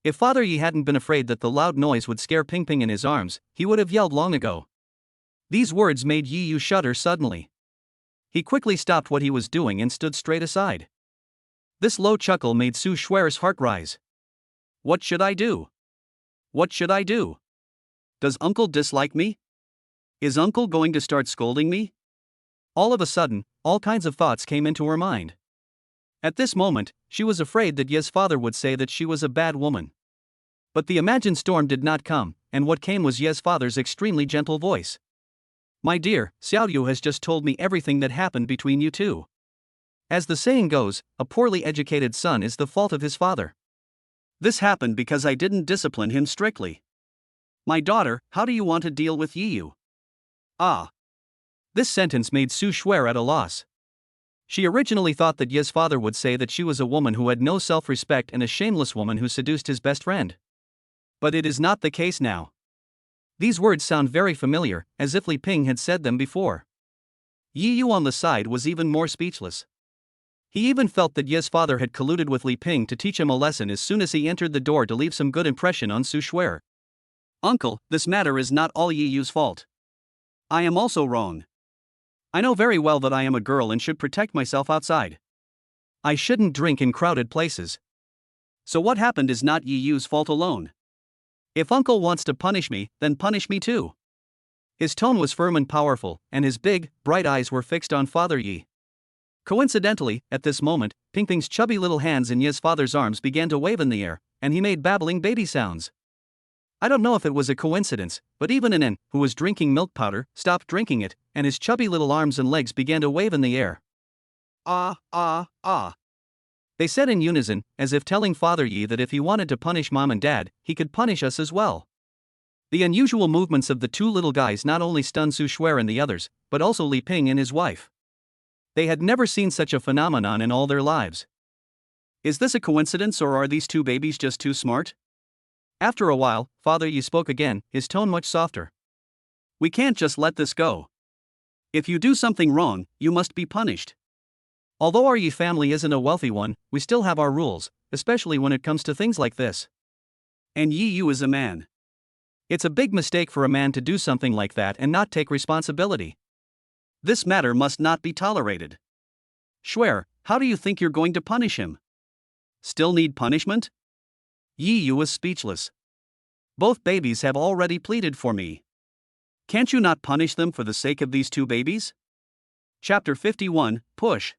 If Father Yi hadn't been afraid that the loud noise would scare Ping Ping in his arms, he would have yelled long ago. These words made Yi Yu shudder suddenly. He quickly stopped what he was doing and stood straight aside. This low chuckle made Su Shuer's heart rise. What should I do? What should I do? Does Uncle dislike me? Is Uncle going to start scolding me? All of a sudden, all kinds of thoughts came into her mind. At this moment, she was afraid that Ye's father would say that she was a bad woman. But the imagined storm did not come, and what came was Ye's father's extremely gentle voice. My dear, Xiao Yu has just told me everything that happened between you two. As the saying goes, a poorly educated son is the fault of his father. This happened because I didn't discipline him strictly. My daughter, how do you want to deal with Yi Yu? Ah. This sentence made Su Shuer at a loss. She originally thought that Ye's father would say that she was a woman who had no self-respect and a shameless woman who seduced his best friend. But it is not the case now. These words sound very familiar, as if Li Ping had said them before. Yi Yu on the side was even more speechless. He even felt that Ye's father had colluded with Li Ping to teach him a lesson as soon as he entered the door to leave some good impression on Su Shuer. Uncle, this matter is not all Yi Yu's fault. I am also wrong. I know very well that I am a girl and should protect myself outside. I shouldn't drink in crowded places. So what happened is not Yi Yu's fault alone. If Uncle wants to punish me, then punish me too. His tone was firm and powerful, and his big, bright eyes were fixed on Father Yi. Coincidentally, at this moment, Ping Ping's chubby little hands in Ye's father's arms began to wave in the air, and he made babbling baby sounds. I don't know if it was a coincidence, but even Anin, who was drinking milk powder, stopped drinking it, and his chubby little arms and legs began to wave in the air. Ah, ah, ah. They said in unison, as if telling Father Yi that if he wanted to punish Mom and Dad, he could punish us as well. The unusual movements of the two little guys not only stunned Su Shuer and the others, but also Li Ping and his wife. They had never seen such a phenomenon in all their lives. Is this a coincidence, or are these two babies just too smart? After a while, Father Yi spoke again, his tone much softer. We can't just let this go. If you do something wrong, you must be punished. Although our Yi family isn't a wealthy one, we still have our rules, especially when it comes to things like this. And Yi Yu is a man. It's a big mistake for a man to do something like that and not take responsibility. This matter must not be tolerated. Shuer, how do you think you're going to punish him? Still need punishment? Yi Yu was speechless. Both babies have already pleaded for me. Can't you not punish them for the sake of these two babies? Chapter 51, Push.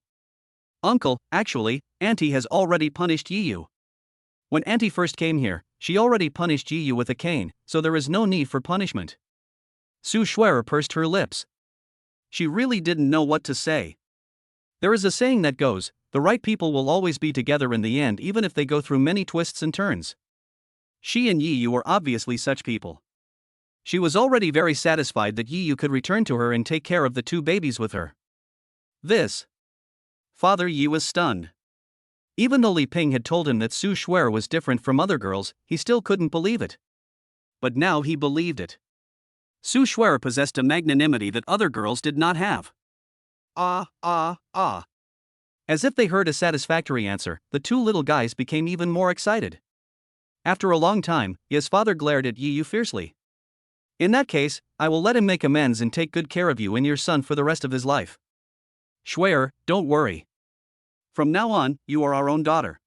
Uncle, actually, Auntie has already punished Yi Yu. When Auntie first came here, she already punished Yi Yu with a cane, so there is no need for punishment. Su Shuer pursed her lips. She really didn't know what to say. There is a saying that goes, the right people will always be together in the end even if they go through many twists and turns. She and Yi Yu were obviously such people. She was already very satisfied that Yi Yu could return to her and take care of the two babies with her. Father Yi was stunned. Even though Li Ping had told him that Su Shuer was different from other girls, he still couldn't believe it. But now he believed it. Su Shuer possessed a magnanimity that other girls did not have. Ah, ah, ah. As if they heard a satisfactory answer, the two little guys became even more excited. After a long time, Ye's father glared at Yi Yu fiercely. In that case, I will let him make amends and take good care of you and your son for the rest of his life. Shuer, don't worry. From now on, you are our own daughter.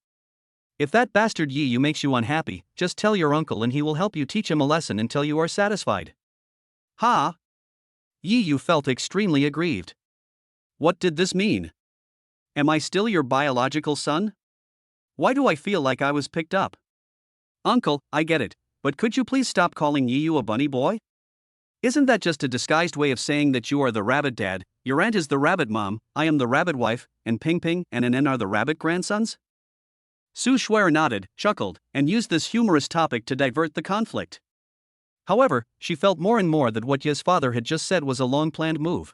If that bastard Yi Yu makes you unhappy, just tell your uncle and he will help you teach him a lesson until you are satisfied. Ha! Yi Yu felt extremely aggrieved. What did this mean? Am I still your biological son? Why do I feel like I was picked up? Uncle, I get it, but could you please stop calling Yi Yu a bunny boy? Isn't that just a disguised way of saying that you are the rabbit dad, your aunt is the rabbit mom, I am the rabbit wife, and Ping Ping and Anen are the rabbit grandsons? Su Shuer nodded, chuckled, and used this humorous topic to divert the conflict. However, she felt more and more that what Ye's father had just said was a long-planned move.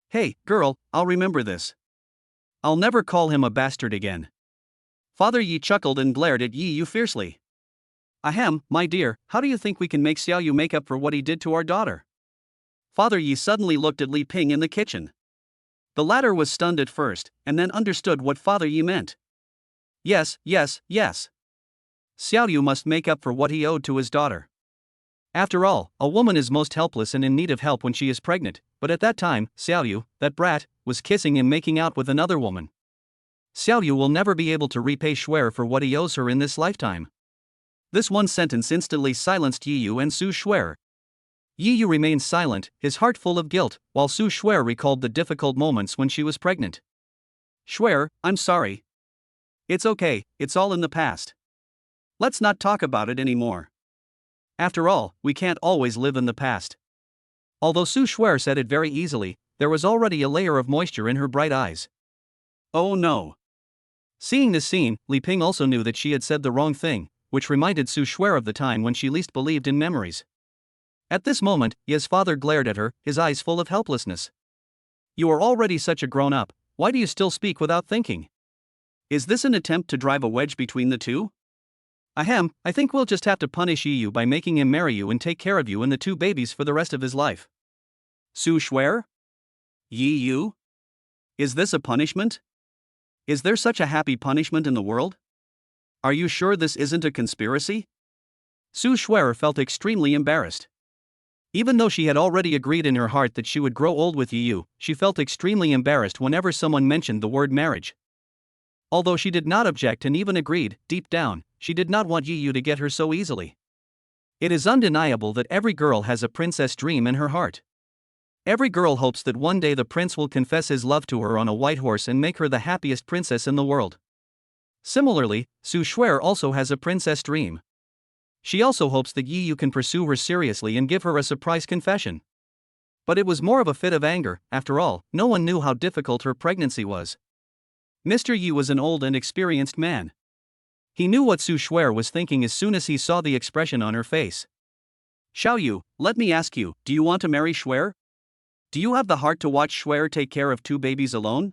Hey, girl, I'll remember this. I'll never call him a bastard again. Father Yi chuckled and glared at Yi Yu fiercely. Ahem, my dear, how do you think we can make Xiao Yu make up for what he did to our daughter? Father Yi suddenly looked at Li Ping in the kitchen. The latter was stunned at first, and then understood what Father Yi meant. Yes. Xiao Yu must make up for what he owed to his daughter. After all, a woman is most helpless and in need of help when she is pregnant, but at that time, Xiao Yu, that brat, was kissing and making out with another woman. Xiao Yu will never be able to repay Shuer for what he owes her in this lifetime. This one sentence instantly silenced Yi Yu and Su Shuer. Yi Yu remained silent, his heart full of guilt, while Su Shuer recalled the difficult moments when she was pregnant. Shuer, I'm sorry. It's okay, it's all in the past. Let's not talk about it anymore. After all, we can't always live in the past. Although Su Shuer said it very easily, there was already a layer of moisture in her bright eyes. Oh no. Seeing this scene, Li Ping also knew that she had said the wrong thing, which reminded Su Shuer of the time when she least believed in memories. At this moment, Ye's father glared at her, his eyes full of helplessness. You are already such a grown-up, why do you still speak without thinking? Is this an attempt to drive a wedge between the two? Ahem, I think we'll just have to punish Yi Yu by making him marry you and take care of you and the two babies for the rest of his life. Su Shuer? Yi Yu? Is this a punishment? Is there such a happy punishment in the world? Are you sure this isn't a conspiracy? Su Shuer felt extremely embarrassed. Even though she had already agreed in her heart that she would grow old with Yi Yu, she felt extremely embarrassed whenever someone mentioned the word marriage. Although she did not object and even agreed, deep down, she did not want Yi Yu to get her so easily. It is undeniable that every girl has a princess dream in her heart. Every girl hopes that one day the prince will confess his love to her on a white horse and make her the happiest princess in the world. Similarly, Su Shuer also has a princess dream. She also hopes that Yi Yu can pursue her seriously and give her a surprise confession. But it was more of a fit of anger, after all, no one knew how difficult her pregnancy was. Mr. Yi was an old and experienced man. He knew what Su Shuer was thinking as soon as he saw the expression on her face. Xiao Yu, let me ask you, do you want to marry Shuer? Do you have the heart to watch Shuer take care of two babies alone?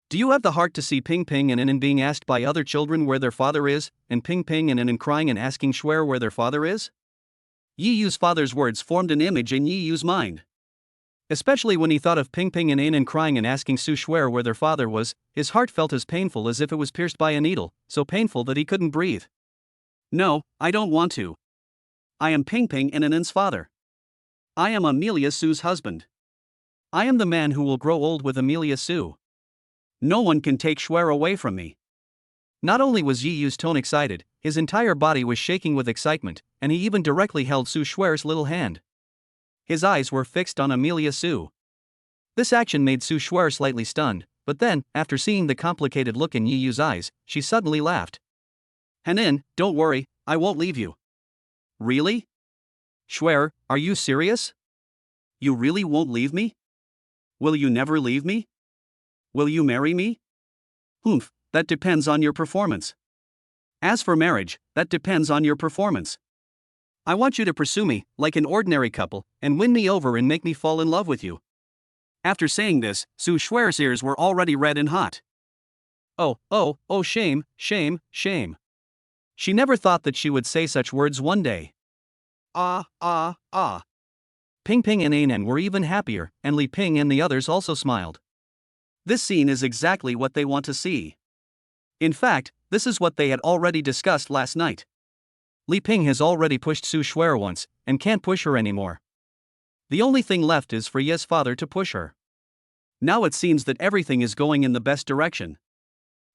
Do you have the heart to see Ping Ping and Anen being asked by other children where their father is, and Ping Ping and Anen crying and asking Shuer where their father is? Yi Yu's father's words formed an image in Yi Yu's mind. Especially when he thought of Ping Ping and Anen crying and asking Su Shuer where their father was, his heart felt as painful as if it was pierced by a needle, so painful that he couldn't breathe. No, I don't want to. I am Ping Ping and Anen's father. I am Amelia Su's husband. I am the man who will grow old with Amelia Su. No one can take Shuer away from me. Not only was Yi Yu's tone excited, his entire body was shaking with excitement, and he even directly held Su Shuer's little hand. His eyes were fixed on Amelia Su. This action made Su Shuer slightly stunned, but then, after seeing the complicated look in Yi Yu's eyes, she suddenly laughed. Hanin, don't worry, I won't leave you. Really? Shuer, are you serious? You really won't leave me? Will you never leave me? Will you marry me? Humph, that depends on your performance. As for marriage, that depends on your performance. I want you to pursue me, like an ordinary couple, and win me over and make me fall in love with you. After saying this, Su Shuer's ears were already red and hot. Oh, shame. She never thought that she would say such words one day. Ping Ping and Anen were even happier, and Li Ping and the others also smiled. This scene is exactly what they want to see. In fact, this is what they had already discussed last night. Li Ping has already pushed Su Shuer once, and can't push her anymore. The only thing left is for Ye's father to push her. Now it seems that everything is going in the best direction.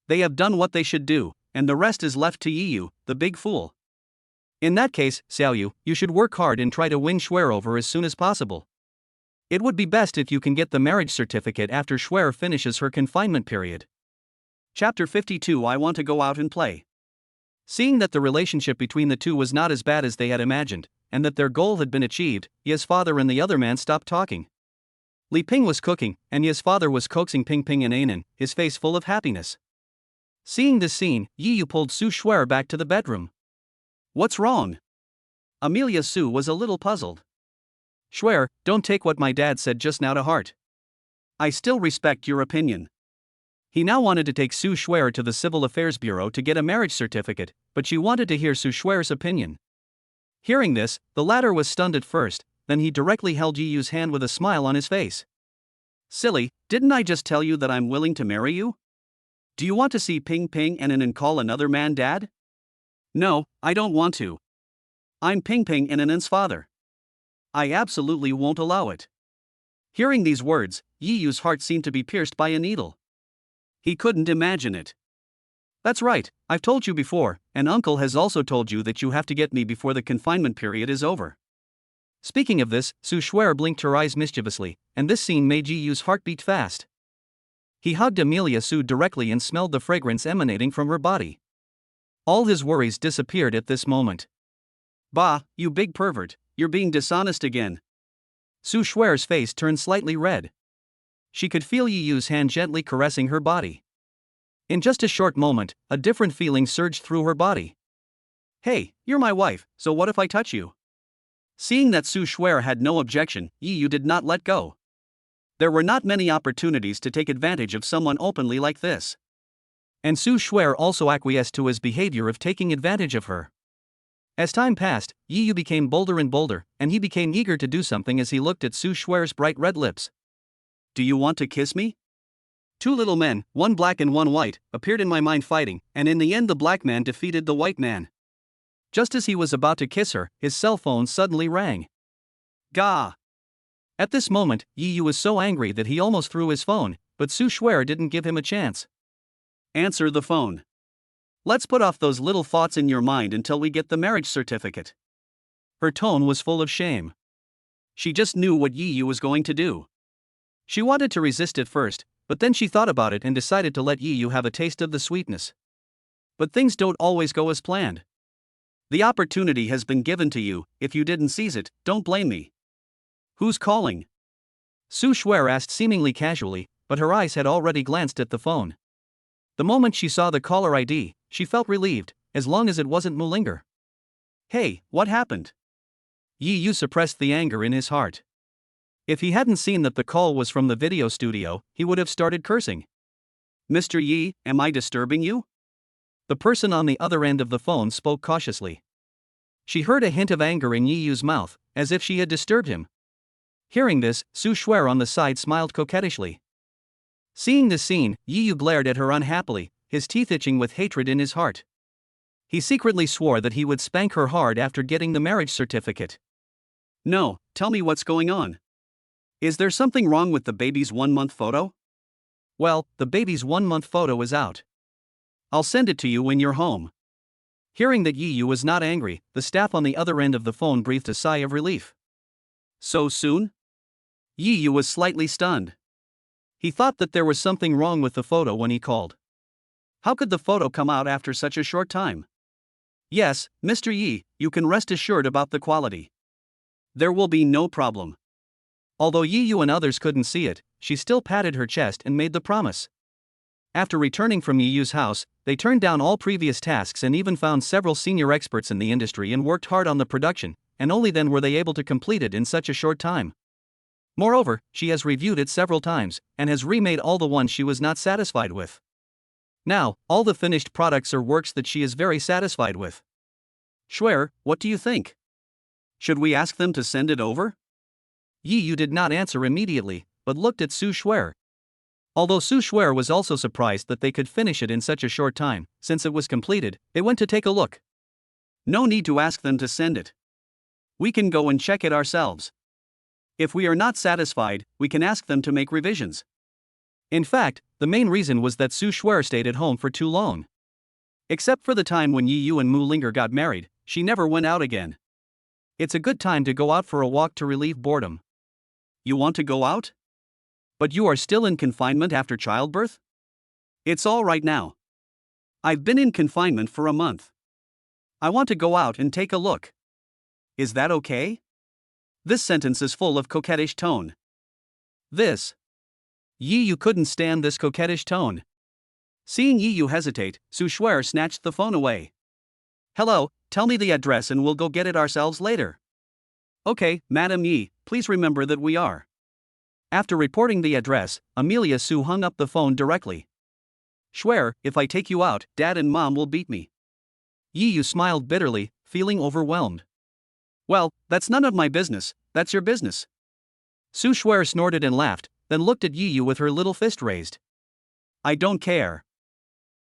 They have done what they should do, and the rest is left to Yi Yu, the big fool. In that case, Xiaoyu, you should work hard and try to win Shuer over as soon as possible. It would be best if you can get the marriage certificate after Shuer finishes her confinement period. Chapter 52. I want to go out and play. Seeing that the relationship between the two was not as bad as they had imagined, and that their goal had been achieved, Ye's father and the other man stopped talking. Li Ping was cooking, and Ye's father was coaxing Ping Ping and Anan, his face full of happiness. Seeing this scene, Yi Yu pulled Su Shuer back to the bedroom. What's wrong? Amelia Su was a little puzzled. Shuer, don't take what my dad said just now to heart. I still respect your opinion. He now wanted to take Su Shuer to the Civil Affairs Bureau to get a marriage certificate, but she wanted to hear Su Shuer's opinion. Hearing this, the latter was stunned at first, then he directly held Yi Yu's hand with a smile on his face. Silly, didn't I just tell you that I'm willing to marry you? Do you want to see Ping Ping and Anan call another man dad? No, I don't want to. I'm Ping Ping and Anan's father. I absolutely won't allow it. Hearing these words, Yi Yu's heart seemed to be pierced by a needle. He couldn't imagine it. That's right, I've told you before, and Uncle has also told you that you have to get me before the confinement period is over. Speaking of this, Su Shuer blinked her eyes mischievously, and this scene made Yi Yu's heart beat fast. He hugged Amelia Su directly and smelled the fragrance emanating from her body. All his worries disappeared at this moment. Bah, you big pervert, you're being dishonest again. Su Shuer's face turned slightly red. She could feel Yi Yu's hand gently caressing her body. In just a short moment, a different feeling surged through her body. Hey, you're my wife, so what if I touch you? Seeing that Su Shuer had no objection, Yi Yu did not let go. There were not many opportunities to take advantage of someone openly like this. And Su Shuer also acquiesced to his behavior of taking advantage of her. As time passed, Yi Yu became bolder and bolder, and he became eager to do something as he looked at Su Shuer's bright red lips. Do you want to kiss me? Two little men, one black and one white, appeared in my mind fighting, and in the end the black man defeated the white man. Just as he was about to kiss her, his cell phone suddenly rang. Gah! At this moment, Yi Yu was so angry that he almost threw his phone, but Su Shuer didn't give him a chance. Answer the phone. Let's put off those little thoughts in your mind until we get the marriage certificate. Her tone was full of shame. She just knew what Yi Yu was going to do. She wanted to resist at first, but then she thought about it and decided to let Yi Yu have a taste of the sweetness. But things don't always go as planned. The opportunity has been given to you, if you didn't seize it, don't blame me. Who's calling? Su Shuer asked seemingly casually, but her eyes had already glanced at the phone. The moment she saw the caller ID, she felt relieved, as long as it wasn't Mulinger. Hey, what happened? Yi Yu suppressed the anger in his heart. If he hadn't seen that the call was from the video studio, he would have started cursing. Mr. Yi, am I disturbing you? The person on the other end of the phone spoke cautiously. She heard a hint of anger in Yi Yu's mouth, as if she had disturbed him. Hearing this, Su Shuer on the side smiled coquettishly. Seeing this scene, Yi Yu glared at her unhappily, his teeth itching with hatred in his heart. He secretly swore that he would spank her hard after getting the marriage certificate. No, tell me what's going on. Is there something wrong with the baby's 1-month photo? Well, the baby's 1-month photo is out. I'll send it to you when you're home. Hearing that Yi Yu was not angry, the staff on the other end of the phone breathed a sigh of relief. So soon? Yi Yu was slightly stunned. He thought that there was something wrong with the photo when he called. How could the photo come out after such a short time? Yes, Mr. Yi, you can rest assured about the quality. There will be no problem. Although Yi Yu and others couldn't see it, she still patted her chest and made the promise. After returning from Yi Yu's house, they turned down all previous tasks and even found several senior experts in the industry and worked hard on the production, and only then were they able to complete it in such a short time. Moreover, she has reviewed it several times, and has remade all the ones she was not satisfied with. Now, all the finished products are works that she is very satisfied with. Shuer, what do you think? Should we ask them to send it over? Yi Yu did not answer immediately, but looked at Su Shuer. Although Su Shuer was also surprised that they could finish it in such a short time, since it was completed, they went to take a look. No need to ask them to send it. We can go and check it ourselves. If we are not satisfied, we can ask them to make revisions. In fact, the main reason was that Su Shuer stayed at home for too long. Except for the time when Yi Yu and Mu Linger got married, she never went out again. It's a good time to go out for a walk to relieve boredom. You want to go out? But you are still in confinement after childbirth? It's all right now. I've been in confinement for a month. I want to go out and take a look. Is that okay? This sentence is full of coquettish tone. You couldn't stand this coquettish tone. Seeing Yi Yu hesitate, Su Shuer snatched the phone away. Hello, tell me the address and we'll go get it ourselves later. Okay, Madam Yi, please remember that we are. After reporting the address, Amelia Su hung up the phone directly. Shuer, if I take you out, Dad and Mom will beat me. Yi Yu smiled bitterly, feeling overwhelmed. Well, that's none of my business, that's your business. Su Shuer snorted and laughed, then looked at Yi Yu with her little fist raised. I don't care.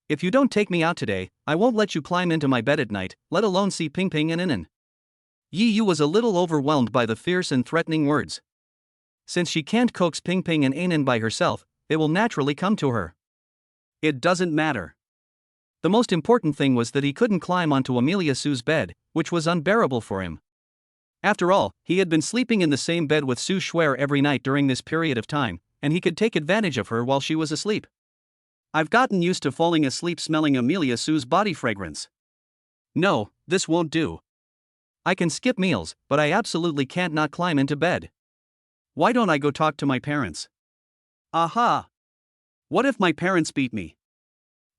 If you don't take me out today, I won't let you climb into my bed at night, let alone see Ping Ping and Inan. Yi Yu was a little overwhelmed by the fierce and threatening words. Since she can't coax Ping Ping and Inan by herself, they will naturally come to her. It doesn't matter. The most important thing was that he couldn't climb onto Amelia Su's bed, which was unbearable for him. After all, he had been sleeping in the same bed with Su Shuer every night during this period of time, and he could take advantage of her while she was asleep. I've gotten used to falling asleep smelling Amelia Su's body fragrance. No, this won't do. I can skip meals, but I absolutely can't not climb into bed. Why don't I go talk to my parents? Aha! What if my parents beat me?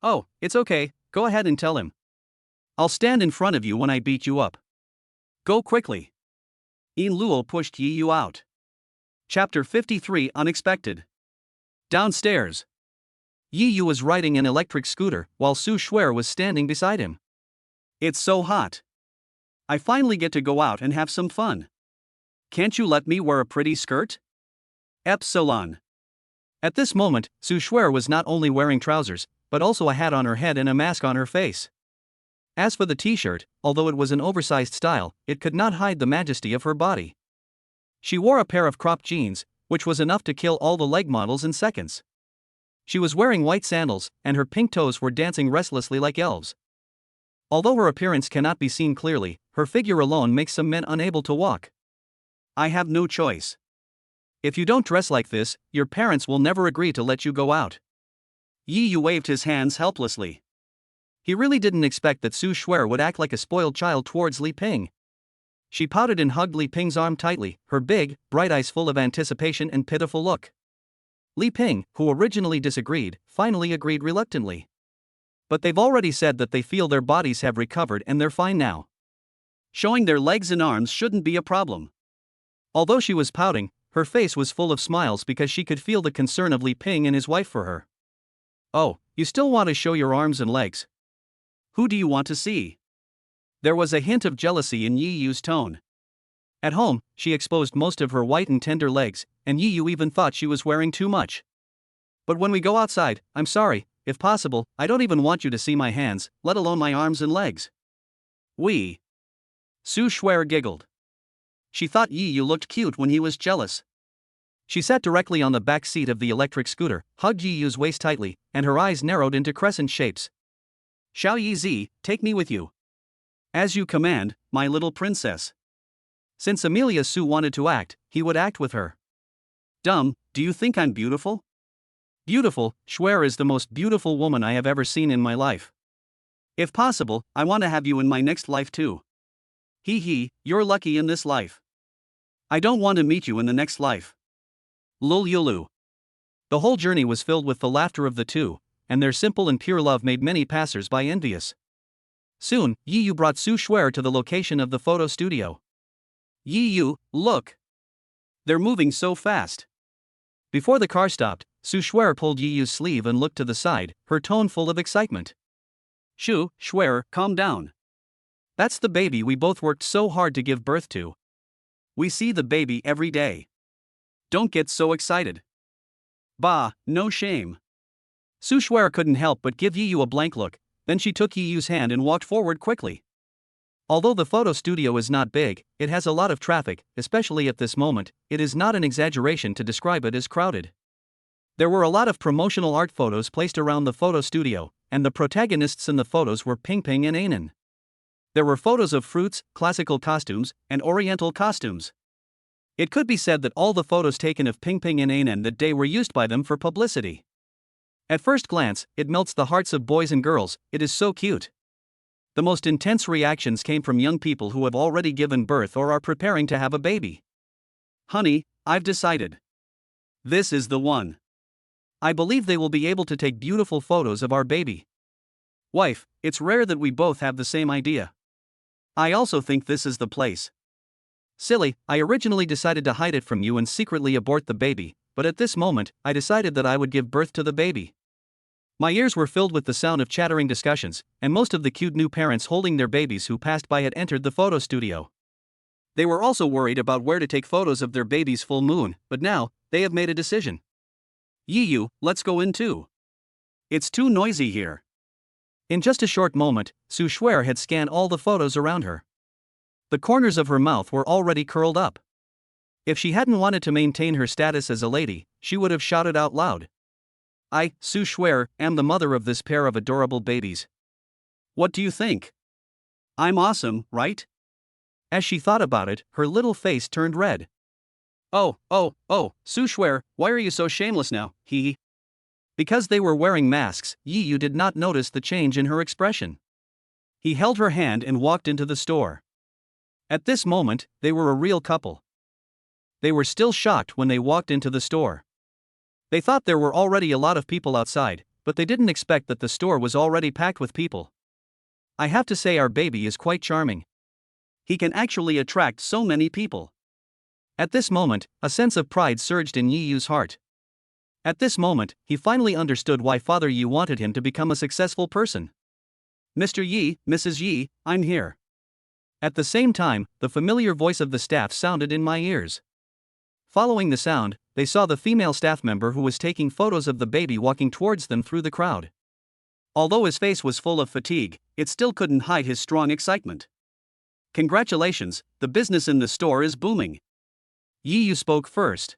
Oh, it's okay, go ahead and tell him. I'll stand in front of you when I beat you up. Go quickly. Yin Luo pushed Yi Yu out. Chapter 53 Unexpected. Downstairs. Yi Yu was riding an electric scooter while Su Shuer was standing beside him. It's so hot. I finally get to go out and have some fun. Can't you let me wear a pretty skirt? Epsilon. At this moment, Su Shuer was not only wearing trousers, but also a hat on her head and a mask on her face. As for the t-shirt, although it was an oversized style, it could not hide the majesty of her body. She wore a pair of cropped jeans, which was enough to kill all the leg models in seconds. She was wearing white sandals, and her pink toes were dancing restlessly like elves. Although her appearance cannot be seen clearly, her figure alone makes some men unable to walk. I have no choice. If you don't dress like this, your parents will never agree to let you go out. Yi Yu waved his hands helplessly. He really didn't expect that Su Shuer would act like a spoiled child towards Li Ping. She pouted and hugged Li Ping's arm tightly, her big, bright eyes full of anticipation and pitiful look. Li Ping, who originally disagreed, finally agreed reluctantly. But they've already said that they feel their bodies have recovered and they're fine now. Showing their legs and arms shouldn't be a problem. Although she was pouting, her face was full of smiles because she could feel the concern of Li Ping and his wife for her. Oh, you still want to show your arms and legs? Who do you want to see? There was a hint of jealousy in Yi Yu's tone. At home, she exposed most of her white and tender legs, and Yi Yu even thought she was wearing too much. But when we go outside, I'm sorry, if possible, I don't even want you to see my hands, let alone my arms and legs. Su Shuer giggled. She thought Yi Yu looked cute when he was jealous. She sat directly on the back seat of the electric scooter, hugged Yi Yu's waist tightly, and her eyes narrowed into crescent shapes. Xiao Yi Zi, take me with you. As you command, my little princess. Since Amelia Su wanted to act, he would act with her. Do you think I'm beautiful? Beautiful, Shuer is the most beautiful woman I have ever seen in my life. If possible, I want to have you in my next life too. You're lucky in this life. I don't want to meet you in the next life. Lul Yulu. The whole journey was filled with the laughter of the two, and their simple and pure love made many passers-by envious. Soon, Yi Yu brought Su Shuer to the location of the photo studio. Yi Yu, look! They're moving so fast. Before the car stopped, Su Shuer pulled Yi Yu's sleeve and looked to the side, her tone full of excitement. Shuer, calm down. That's the baby we both worked so hard to give birth to. We see the baby every day. Don't get so excited. Bah, no shame. Su Shuer couldn't help but give Yi Yu a blank look, then she took Yi Yu's hand and walked forward quickly. Although the photo studio is not big, it has a lot of traffic, especially at this moment. It is not an exaggeration to describe it as crowded. There were a lot of promotional art photos placed around the photo studio, and the protagonists in the photos were Ping Ping and Anan. There were photos of fruits, classical costumes, and oriental costumes. It could be said that all the photos taken of Pingping and Anan that day were used by them for publicity. At first glance, it melts the hearts of boys and girls, it is so cute. The most intense reactions came from young people who have already given birth or are preparing to have a baby. Honey, I've decided. This is the one. I believe they will be able to take beautiful photos of our baby. Wife, it's rare that we both have the same idea. I also think this is the place. Silly, I originally decided to hide it from you and secretly abort the baby, but at this moment, I decided that I would give birth to the baby. My ears were filled with the sound of chattering discussions, and most of the cute new parents holding their babies who passed by had entered the photo studio. They were also worried about where to take photos of their baby's full moon, but now, they have made a decision. Yiyu, let's go in too. It's too noisy here. In just a short moment, Su Shuer had scanned all the photos around her. The corners of her mouth were already curled up. If she hadn't wanted to maintain her status as a lady, she would have shouted out loud. I, Su Shuer, am the mother of this pair of adorable babies. What do you think? I'm awesome, right? As she thought about it, her little face turned red. Oh, Su Shuer, why are you so shameless now, hee? Because they were wearing masks, Yiyu did not notice the change in her expression. He held her hand and walked into the store. At this moment, they were a real couple. They were still shocked when they walked into the store. They thought there were already a lot of people outside, but they didn't expect that the store was already packed with people. I have to say our baby is quite charming. He can actually attract so many people. At this moment, a sense of pride surged in Yiyu's heart. At this moment, he finally understood why Father Yi wanted him to become a successful person. Mr. Yi, Mrs. Yi, I'm here. At the same time, the familiar voice of the staff sounded in my ears. Following the sound, they saw the female staff member who was taking photos of the baby walking towards them through the crowd. Although his face was full of fatigue, it still couldn't hide his strong excitement. Congratulations, the business in the store is booming. Yiyu spoke first.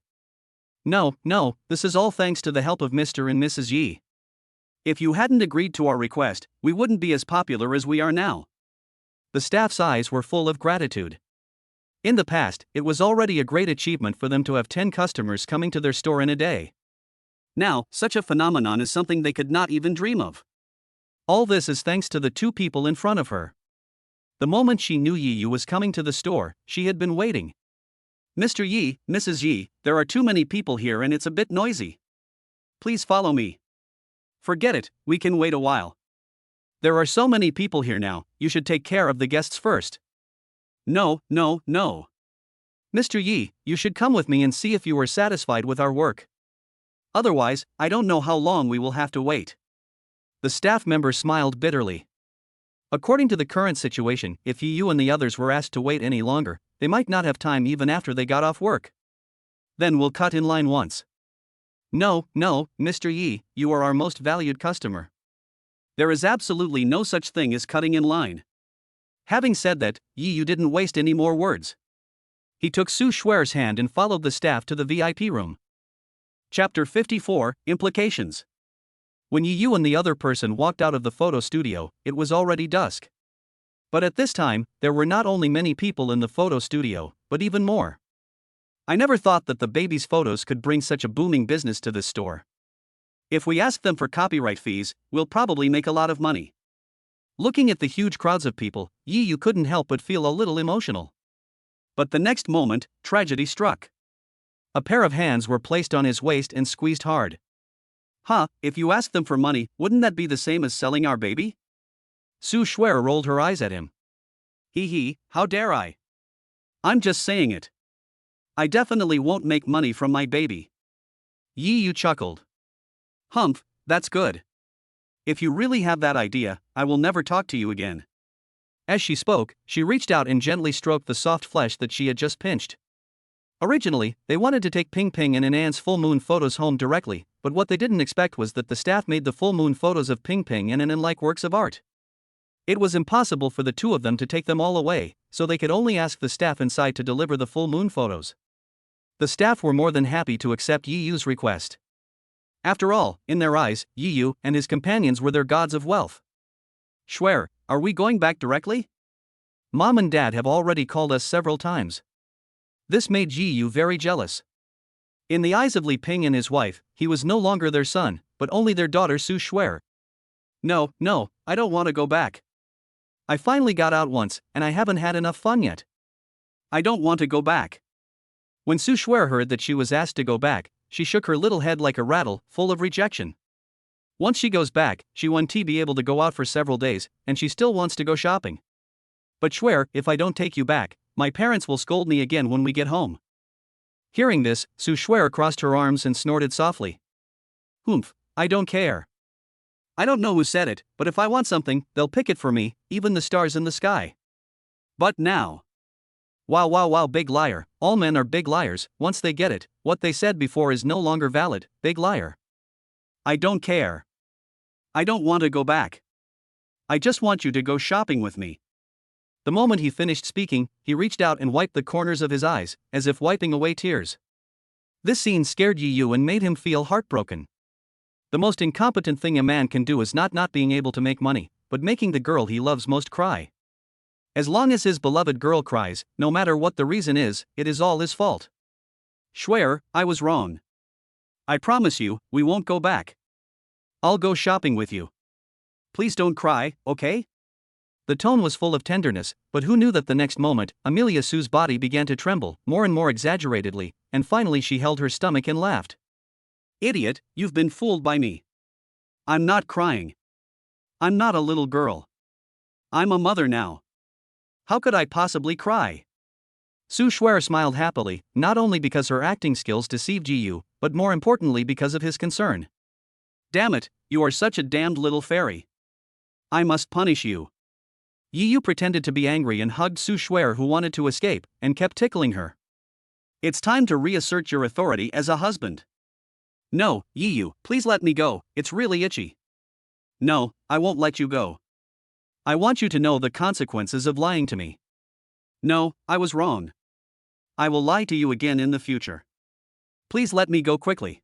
No, this is all thanks to the help of Mr. and Mrs. Yi. If you hadn't agreed to our request, we wouldn't be as popular as we are now. The staff's eyes were full of gratitude. In the past, it was already a great achievement for them to have 10 customers coming to their store in a day. Now, such a phenomenon is something they could not even dream of. All this is thanks to the two people in front of her. The moment she knew Yiyu was coming to the store, she had been waiting. Mr. Yi, Mrs. Yi, there are too many people here and it's a bit noisy. Please follow me. Forget it, we can wait a while. There are so many people here now, you should take care of the guests first. No. Mr. Yi, you should come with me and see if you are satisfied with our work. Otherwise, I don't know how long we will have to wait. The staff member smiled bitterly. According to the current situation, if Yiyu and the others were asked to wait any longer, they might not have time even after they got off work. Then we'll cut in line once. No, Mr. Yi, you are our most valued customer. There is absolutely no such thing as cutting in line. Having said that, Yiyu didn't waste any more words. He took Su Shuer's hand and followed the staff to the VIP room. Chapter 54, Implications. When Yiyu and the other person walked out of the photo studio, it was already dusk. But at this time, there were not only many people in the photo studio, but even more. I never thought that the baby's photos could bring such a booming business to this store. If we ask them for copyright fees, we'll probably make a lot of money. Looking at the huge crowds of people, Yiyu couldn't help but feel a little emotional. But the next moment, tragedy struck. A pair of hands were placed on his waist and squeezed hard. If you ask them for money, wouldn't that be the same as selling our baby? Su Shuer rolled her eyes at him. How dare I? I'm just saying it. I definitely won't make money from my baby. Yiyu chuckled. Humph, that's good. If you really have that idea, I will never talk to you again. As she spoke, she reached out and gently stroked the soft flesh that she had just pinched. Originally, they wanted to take Ping and Anan's full moon photos home directly, but what they didn't expect was that the staff made the full moon photos of Ping and Anan like works of art. It was impossible for the two of them to take them all away, so they could only ask the staff inside to deliver the full moon photos. The staff were more than happy to accept Yiyu's request. After all, in their eyes, Yiyu and his companions were their gods of wealth. Shuer, are we going back directly? Mom and Dad have already called us several times. This made Ji Yu very jealous. In the eyes of Li Ping and his wife, he was no longer their son, but only their daughter Su Shuer. No, I don't want to go back. I finally got out once, and I haven't had enough fun yet. I don't want to go back. When Su Shuer heard that she was asked to go back, she shook her little head like a rattle, full of rejection. Once she goes back, she won't be able to go out for several days, and she still wants to go shopping. But Shuer, if I don't take you back, my parents will scold me again when we get home. Hearing this, Su Shuer crossed her arms and snorted softly. Humph, I don't care. I don't know who said it, but if I want something, they'll pick it for me, even the stars in the sky. But now. Wow, big liar, all men are big liars, once they get it, what they said before is no longer valid, big liar. I don't care. I don't want to go back. I just want you to go shopping with me. The moment he finished speaking, he reached out and wiped the corners of his eyes, as if wiping away tears. This scene scared Yi Yu and made him feel heartbroken. The most incompetent thing a man can do is not being able to make money, but making the girl he loves most cry. As long as his beloved girl cries, no matter what the reason is, it is all his fault. Shuer, I was wrong. I promise you, we won't go back. I'll go shopping with you. Please don't cry, okay? The tone was full of tenderness, but who knew that the next moment, Amelia Sue's body began to tremble, more and more exaggeratedly, and finally she held her stomach and laughed. Idiot, you've been fooled by me. I'm not crying. I'm not a little girl. I'm a mother now. How could I possibly cry? Su Shuer smiled happily, not only because her acting skills deceived Ji Yu, but more importantly because of his concern. Damn it, you are such a damned little fairy. I must punish you. Yi Yu pretended to be angry and hugged Su Shuer, who wanted to escape, and kept tickling her. It's time to reassert your authority as a husband. No, Yi Yu, please let me go, it's really itchy. No, I won't let you go. I want you to know the consequences of lying to me. No, I was wrong. I will lie to you again in the future. Please let me go quickly.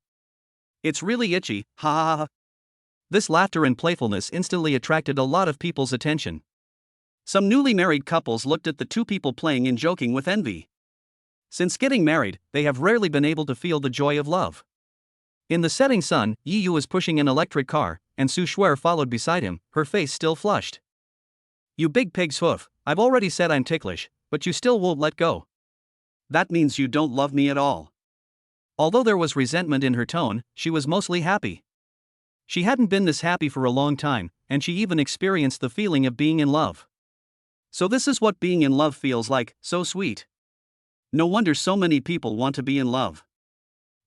It's really itchy, ha ha ha. This laughter and playfulness instantly attracted a lot of people's attention. Some newly married couples looked at the two people playing and joking with envy. Since getting married, they have rarely been able to feel the joy of love. In the setting sun, Yi Yu was pushing an electric car, and Su Shuer followed beside him, her face still flushed. You big pig's hoof, I've already said I'm ticklish, but you still won't let go. That means you don't love me at all. Although there was resentment in her tone, she was mostly happy. She hadn't been this happy for a long time, and she even experienced the feeling of being in love. So this is what being in love feels like, so sweet. No wonder so many people want to be in love.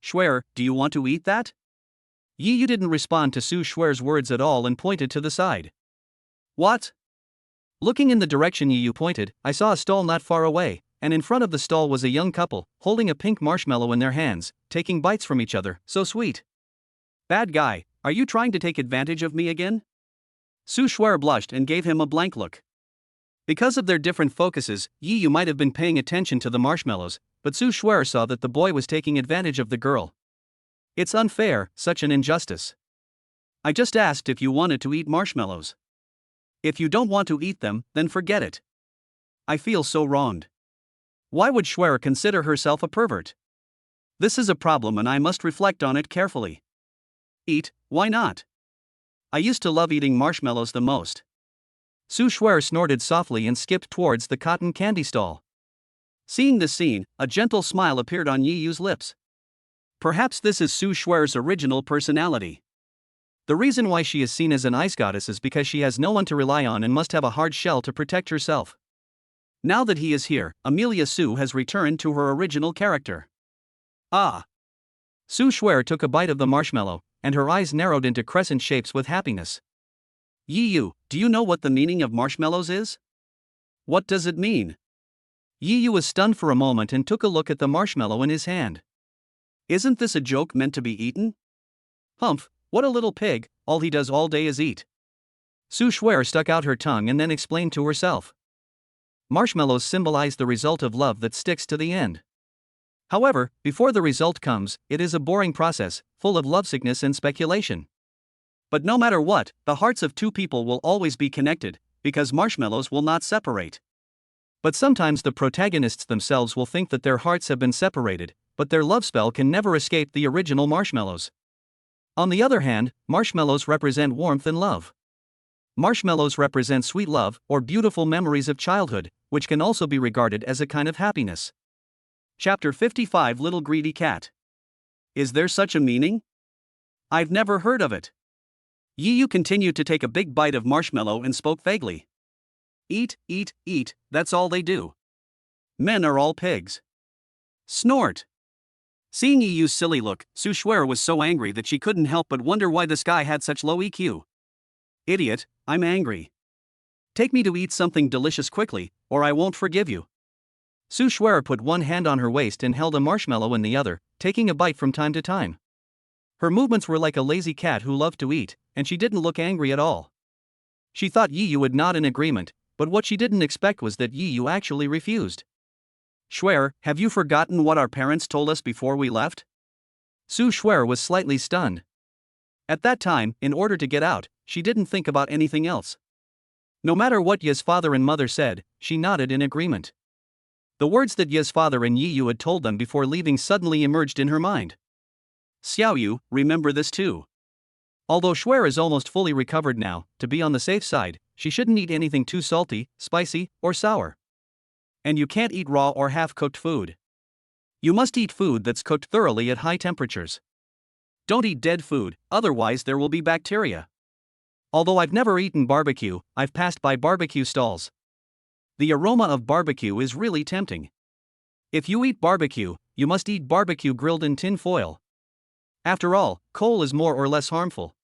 Shuer, do you want to eat that? Yi Yu didn't respond to Su Shuer's words at all and pointed to the side. What? Looking in the direction Yi Yu pointed, I saw a stall not far away, and in front of the stall was a young couple, holding a pink marshmallow in their hands, taking bites from each other, so sweet. Bad guy, are you trying to take advantage of me again? Su Shuer blushed and gave him a blank look. Because of their different focuses, Yi Yu might have been paying attention to the marshmallows, but Su Shuer saw that the boy was taking advantage of the girl. It's unfair, such an injustice. I just asked if you wanted to eat marshmallows. If you don't want to eat them, then forget it. I feel so wronged. Why would Shuer consider herself a pervert? This is a problem and I must reflect on it carefully. Eat, why not? I used to love eating marshmallows the most. Su Shuer snorted softly and skipped towards the cotton candy stall. Seeing this scene, a gentle smile appeared on Yi Yu's lips. Perhaps this is Su Shuer's original personality. The reason why she is seen as an ice goddess is because she has no one to rely on and must have a hard shell to protect herself. Now that he is here, Amelia Su has returned to her original character. Ah! Su Shuer took a bite of the marshmallow, and her eyes narrowed into crescent shapes with happiness. Yi Yu, do you know what the meaning of marshmallows is? What does it mean? Yi Yu was stunned for a moment and took a look at the marshmallow in his hand. Isn't this a joke meant to be eaten? Humph, what a little pig, all he does all day is eat. Su Shuer stuck out her tongue and then explained to herself. Marshmallows symbolize the result of love that sticks to the end. However, before the result comes, it is a boring process, full of lovesickness and speculation. But no matter what, the hearts of two people will always be connected, because marshmallows will not separate. But sometimes the protagonists themselves will think that their hearts have been separated, but their love spell can never escape the original marshmallows. On the other hand, marshmallows represent warmth and love. Marshmallows represent sweet love or beautiful memories of childhood, which can also be regarded as a kind of happiness. Chapter 55 Little Greedy Cat. Is there such a meaning? I've never heard of it. Yiyu continued to take a big bite of marshmallow and spoke vaguely. Eat, eat, eat, that's all they do. Men are all pigs. Snort. Seeing Yiyu's silly look, Su Shuer was so angry that she couldn't help but wonder why this guy had such low EQ. Idiot, I'm angry. Take me to eat something delicious quickly, or I won't forgive you. Su Shuer put one hand on her waist and held a marshmallow in the other, taking a bite from time to time. Her movements were like a lazy cat who loved to eat, and she didn't look angry at all. She thought Yiyu would nod in agreement, but what she didn't expect was that Yiyu actually refused. Shuer, have you forgotten what our parents told us before we left? Su Shuer was slightly stunned. At that time, in order to get out, she didn't think about anything else. No matter what Ye's father and mother said, she nodded in agreement. The words that Ye's father and Yiyu had told them before leaving suddenly emerged in her mind. Xiaoyu, remember this too. Although Shuer is almost fully recovered now, to be on the safe side, she shouldn't eat anything too salty, spicy, or sour. And you can't eat raw or half-cooked food. You must eat food that's cooked thoroughly at high temperatures. Don't eat dead food, otherwise there will be bacteria. Although I've never eaten barbecue, I've passed by barbecue stalls. The aroma of barbecue is really tempting. If you eat barbecue, you must eat barbecue grilled in tin foil. After all, coal is more or less harmful.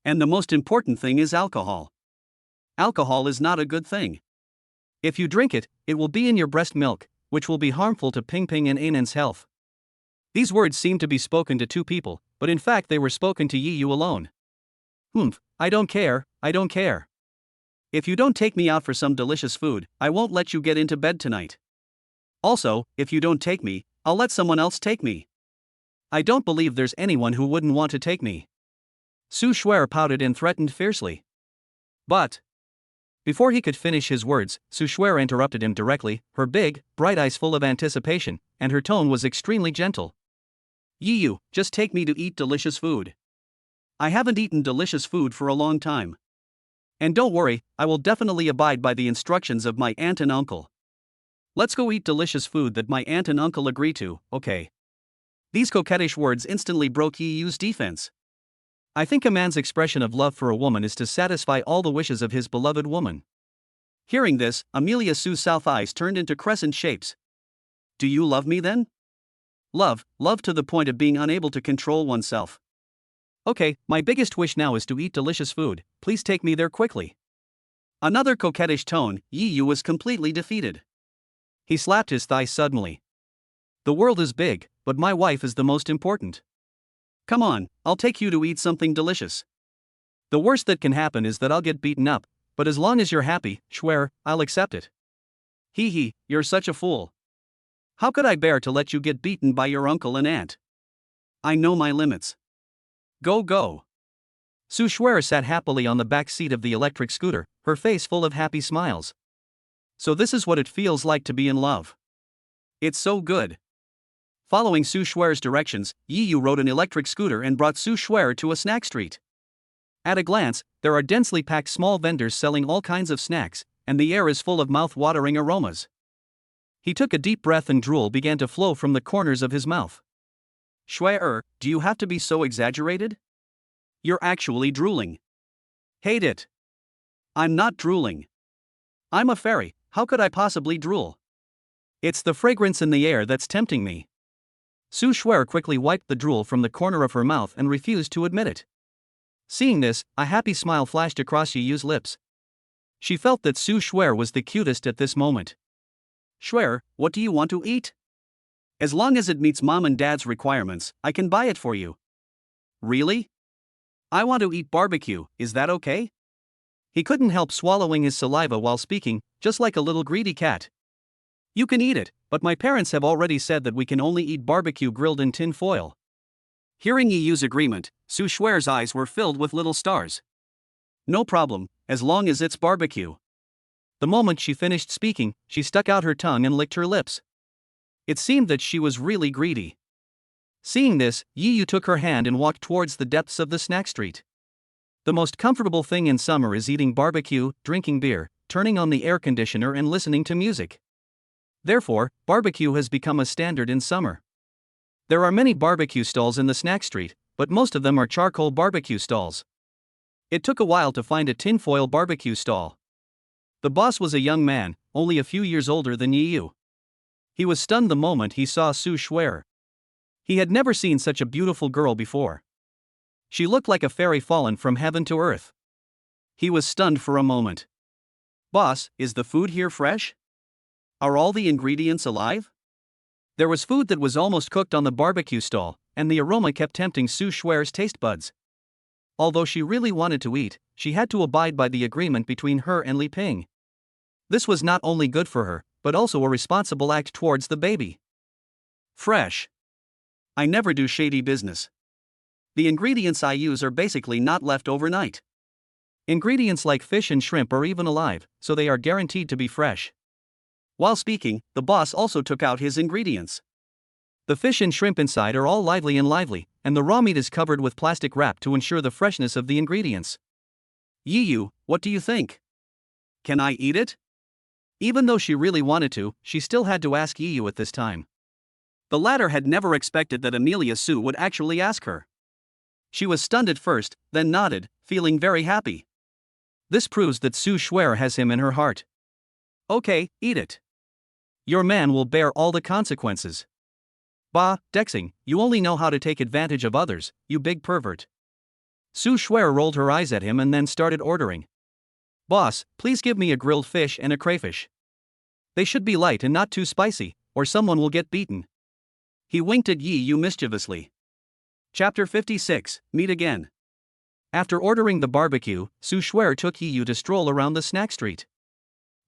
And the most important thing is alcohol. Alcohol is not a good thing. If you drink it, it will be in your breast milk, which will be harmful to Ping Ping and Ainan's health. These words seemed to be spoken to two people, but in fact they were spoken to Yiyu alone. I don't care, I don't care. If you don't take me out for some delicious food, I won't let you get into bed tonight. Also, if you don't take me, I'll let someone else take me. I don't believe there's anyone who wouldn't want to take me. Su Shuer pouted and threatened fiercely. But before he could finish his words, Su Shuer interrupted him directly, her big, bright eyes full of anticipation, and her tone was extremely gentle. Yiyu, just take me to eat delicious food. I haven't eaten delicious food for a long time. And don't worry, I will definitely abide by the instructions of my aunt and uncle. Let's go eat delicious food that my aunt and uncle agree to, okay? These coquettish words instantly broke Yiyu's defense. I think a man's expression of love for a woman is to satisfy all the wishes of his beloved woman. Hearing this, Amelia Sue's south eyes turned into crescent shapes. Do you love me then? Love to the point of being unable to control oneself. Okay, my biggest wish now is to eat delicious food, please take me there quickly. Another coquettish tone, Yiyu was completely defeated. He slapped his thigh suddenly. The world is big, but my wife is the most important. Come on, I'll take you to eat something delicious. The worst that can happen is that I'll get beaten up, but as long as you're happy, Shuer, I'll accept it. Hee, you're such a fool. How could I bear to let you get beaten by your uncle and aunt? I know my limits. Go. Su Shuer sat happily on the back seat of the electric scooter, her face full of happy smiles. So this is what it feels like to be in love. It's so good. Following Su Shuer's directions, Yiyu rode an electric scooter and brought Su Shuer to a snack street. At a glance, there are densely packed small vendors selling all kinds of snacks, and the air is full of mouth-watering aromas. He took a deep breath and drool began to flow from the corners of his mouth. Shuer, do you have to be so exaggerated? You're actually drooling. Hate it. I'm not drooling. I'm a fairy, how could I possibly drool? It's the fragrance in the air that's tempting me. Su Shuer quickly wiped the drool from the corner of her mouth and refused to admit it. Seeing this, a happy smile flashed across Yiyu's lips. She felt that Su Shuer was the cutest at this moment. Shuer, what do you want to eat? As long as it meets mom and dad's requirements, I can buy it for you. Really? I want to eat barbecue, is that okay? He couldn't help swallowing his saliva while speaking, just like a little greedy cat. You can eat it, but my parents have already said that we can only eat barbecue grilled in tin foil. Hearing Yiyu's agreement, Su Shuer's eyes were filled with little stars. No problem, as long as it's barbecue. The moment she finished speaking, she stuck out her tongue and licked her lips. It seemed that she was really greedy. Seeing this, Yiyu took her hand and walked towards the depths of the snack street. The most comfortable thing in summer is eating barbecue, drinking beer, turning on the air conditioner and listening to music. Therefore, barbecue has become a standard in summer. There are many barbecue stalls in the snack street, but most of them are charcoal barbecue stalls. It took a while to find a tinfoil barbecue stall. The boss was a young man, only a few years older than Yiyu. He was stunned the moment he saw Su Shuer. He had never seen such a beautiful girl before. She looked like a fairy fallen from heaven to earth. He was stunned for a moment. "Boss, is the food here fresh? Are all the ingredients alive?" There was food that was almost cooked on the barbecue stall, and the aroma kept tempting Su Shuer's taste buds. Although she really wanted to eat, she had to abide by the agreement between her and Li Ping. This was not only good for her, but also a responsible act towards the baby. Fresh. I never do shady business. The ingredients I use are basically not left overnight. Ingredients like fish and shrimp are even alive, so they are guaranteed to be fresh. While speaking, the boss also took out his ingredients. The fish and shrimp inside are all lively, and the raw meat is covered with plastic wrap to ensure the freshness of the ingredients. "Yiyu, what do you think? Can I eat it?" Even though she really wanted to, she still had to ask Yiyu at this time. The latter had never expected that Amelia Su would actually ask her. She was stunned at first, then nodded, feeling very happy. This proves that Su Shuer has him in her heart. "Okay, eat it. Your man will bear all the consequences." "Bah, Dexing, you only know how to take advantage of others, you big pervert." Su Shuer rolled her eyes at him and then started ordering. "Boss, please give me a grilled fish and a crayfish. They should be light and not too spicy, or someone will get beaten." He winked at Yiyu mischievously. Chapter 56, Meet Again. After ordering the barbecue, Su Shuer took Yiyu to stroll around the snack street.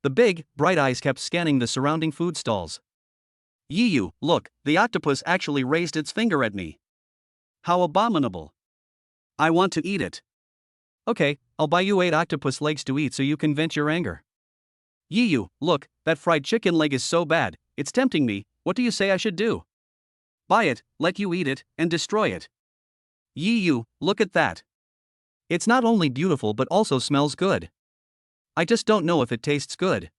The big, bright eyes kept scanning the surrounding food stalls. "Yiyu, look, the octopus actually raised its finger at me. How abominable. I want to eat it." "Okay, I'll buy you 8 octopus legs to eat so you can vent your anger." "Yiyu, look, that fried chicken leg is so bad, it's tempting me, what do you say I should do?" "Buy it, let you eat it, and destroy it." "Yiyu, look at that. It's not only beautiful but also smells good. I just don't know if it tastes good."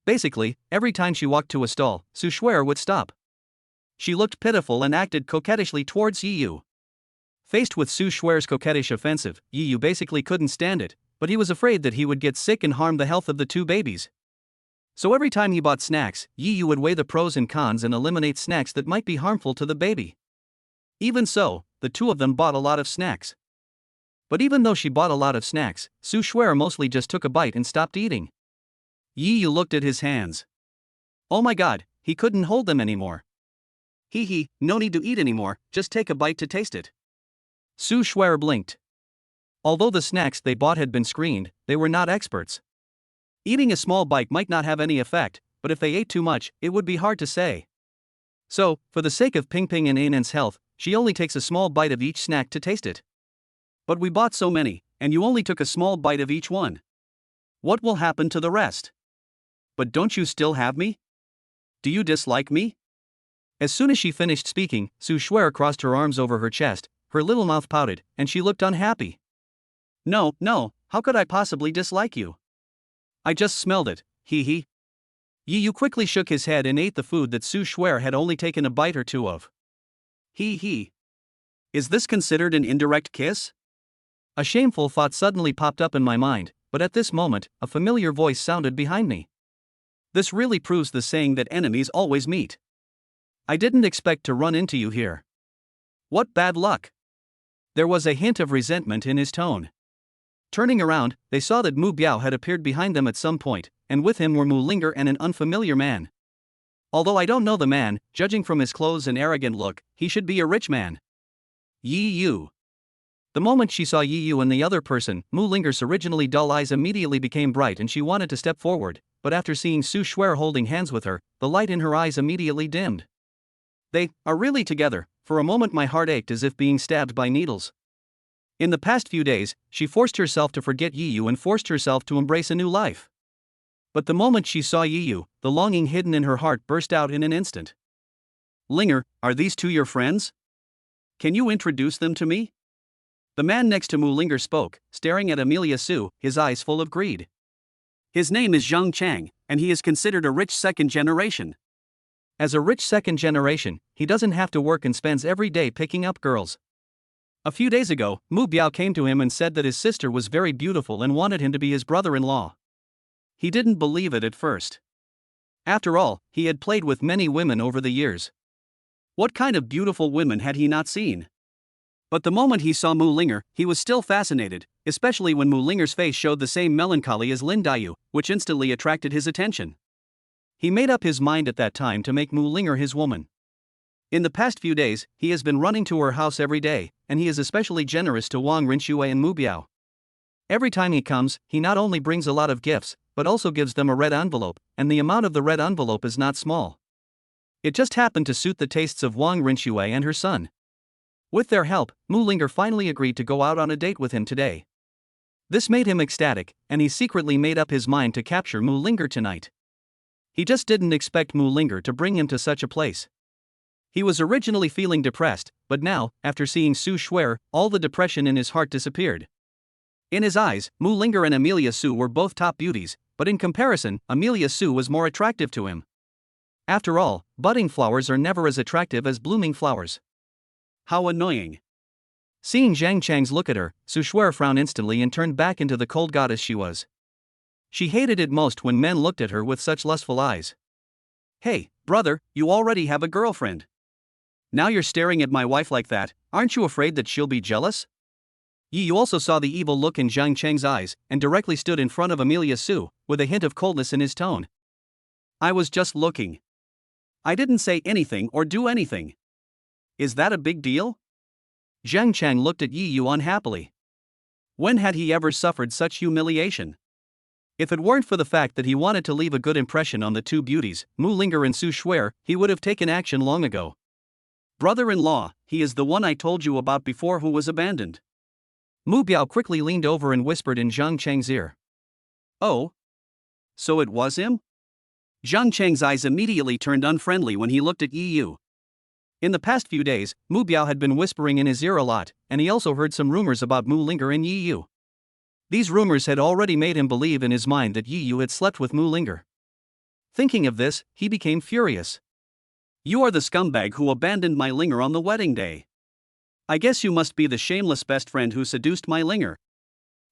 Basically, every time she walked to a stall, Su Shuer would stop. She looked pitiful and acted coquettishly towards Yiyu. Faced with Su Shuer's coquettish offensive, Yiyu basically couldn't stand it, but he was afraid that he would get sick and harm the health of the 2 babies. So every time he bought snacks, Yiyu would weigh the pros and cons and eliminate snacks that might be harmful to the baby. Even so, the 2 of them bought a lot of snacks. But even though she bought a lot of snacks, Su Shuer mostly just took a bite and stopped eating. Yiyu looked at his hands. Oh my god, he couldn't hold them anymore. Hee, no need to eat anymore, just take a bite to taste it. Su Shuer blinked. Although the snacks they bought had been screened, they were not experts. Eating a small bite might not have any effect, but if they ate too much, it would be hard to say. So, for the sake of Ping Ping and Ainan's health, she only takes a small bite of each snack to taste it. "But we bought so many, and you only took a small bite of each one. What will happen to the rest? But don't you still have me? Do you dislike me?" As soon as she finished speaking, Su Shuer crossed her arms over her chest, her little mouth pouted, and she looked unhappy. No, how could I possibly dislike you? I just smelled it, hee. Yiyu quickly shook his head and ate the food that Su Shuer had only taken a bite or 2 of. Hee. Is this considered an indirect kiss? A shameful thought suddenly popped up in my mind, but at this moment, a familiar voice sounded behind me. This really proves the saying that enemies always meet. I didn't expect to run into you here. What bad luck. There was a hint of resentment in his tone. Turning around, they saw that Mu Biao had appeared behind them at some point, and with him were Mu Linger and an unfamiliar man. Although I don't know the man, judging from his clothes and arrogant look, he should be a rich man. Yiyu. The moment she saw Yiyu and the other person, Mu Linger's originally dull eyes immediately became bright and she wanted to step forward, but after seeing Su Shuer holding hands with her, the light in her eyes immediately dimmed. They are really together. For a moment my heart ached as if being stabbed by needles. In the past few days, she forced herself to forget Yiyu and forced herself to embrace a new life. But the moment she saw Yu, the longing hidden in her heart burst out in an instant. Linger, are these two your friends? Can you introduce them to me? The man next to Linger spoke, staring at Amelia Su, his eyes full of greed. His name is Zhang Chang, and he is considered a rich second generation. As a rich second generation, he doesn't have to work and spends every day picking up girls. A few days ago, Mu Biao came to him and said that his sister was very beautiful and wanted him to be his brother-in-law. He didn't believe it at first. After all, he had played with many women over the years. What kind of beautiful women had he not seen? But the moment he saw Mu Linger, he was still fascinated, especially when Mu Linger's face showed the same melancholy as Lin Daiyu, which instantly attracted his attention. He made up his mind at that time to make Mu Linger his woman. In the past few days, he has been running to her house every day, and he is especially generous to Wang Rinxue and Mu Biao. Every time he comes, he not only brings a lot of gifts, but also gives them a red envelope, and the amount of the red envelope is not small. It just happened to suit the tastes of Wang Rinxue and her son. With their help, Mu Linger finally agreed to go out on a date with him today. This made him ecstatic, and he secretly made up his mind to capture Mu Linger tonight. He just didn't expect Mu Linger to bring him to such a place. He was originally feeling depressed, but now, after seeing Su Shuer, all the depression in his heart disappeared. In his eyes, Mu Linger and Amelia Su were both top beauties, but in comparison, Amelia Su was more attractive to him. After all, budding flowers are never as attractive as blooming flowers. How annoying. Seeing Zhang Chang's look at her, Su Shuer frowned instantly and turned back into the cold goddess she was. She hated it most when men looked at her with such lustful eyes. Hey, brother, you already have a girlfriend. Now you're staring at my wife like that, aren't you afraid that she'll be jealous? You also saw the evil look in Zhang Cheng's eyes, and directly stood in front of Amelia Su, with a hint of coldness in his tone. I was just looking. I didn't say anything or do anything. Is that a big deal? Zhang Cheng looked at Yu unhappily. When had he ever suffered such humiliation? If it weren't for the fact that he wanted to leave a good impression on the two beauties, Mu Linger and Su Shuer, he would have taken action long ago. Brother-in-law, he is the one I told you about before who was abandoned. Mu Biao quickly leaned over and whispered in Zhang Cheng's ear. Oh? So it was him? Zhang Cheng's eyes immediately turned unfriendly when he looked at Yu. In the past few days, Mu Biao had been whispering in his ear a lot, and he also heard some rumors about Mu Linger and Yu. These rumors had already made him believe in his mind that Yu had slept with Mu Linger. Thinking of this, he became furious. You are the scumbag who abandoned my Linger on the wedding day. I guess you must be the shameless best friend who seduced my Linger.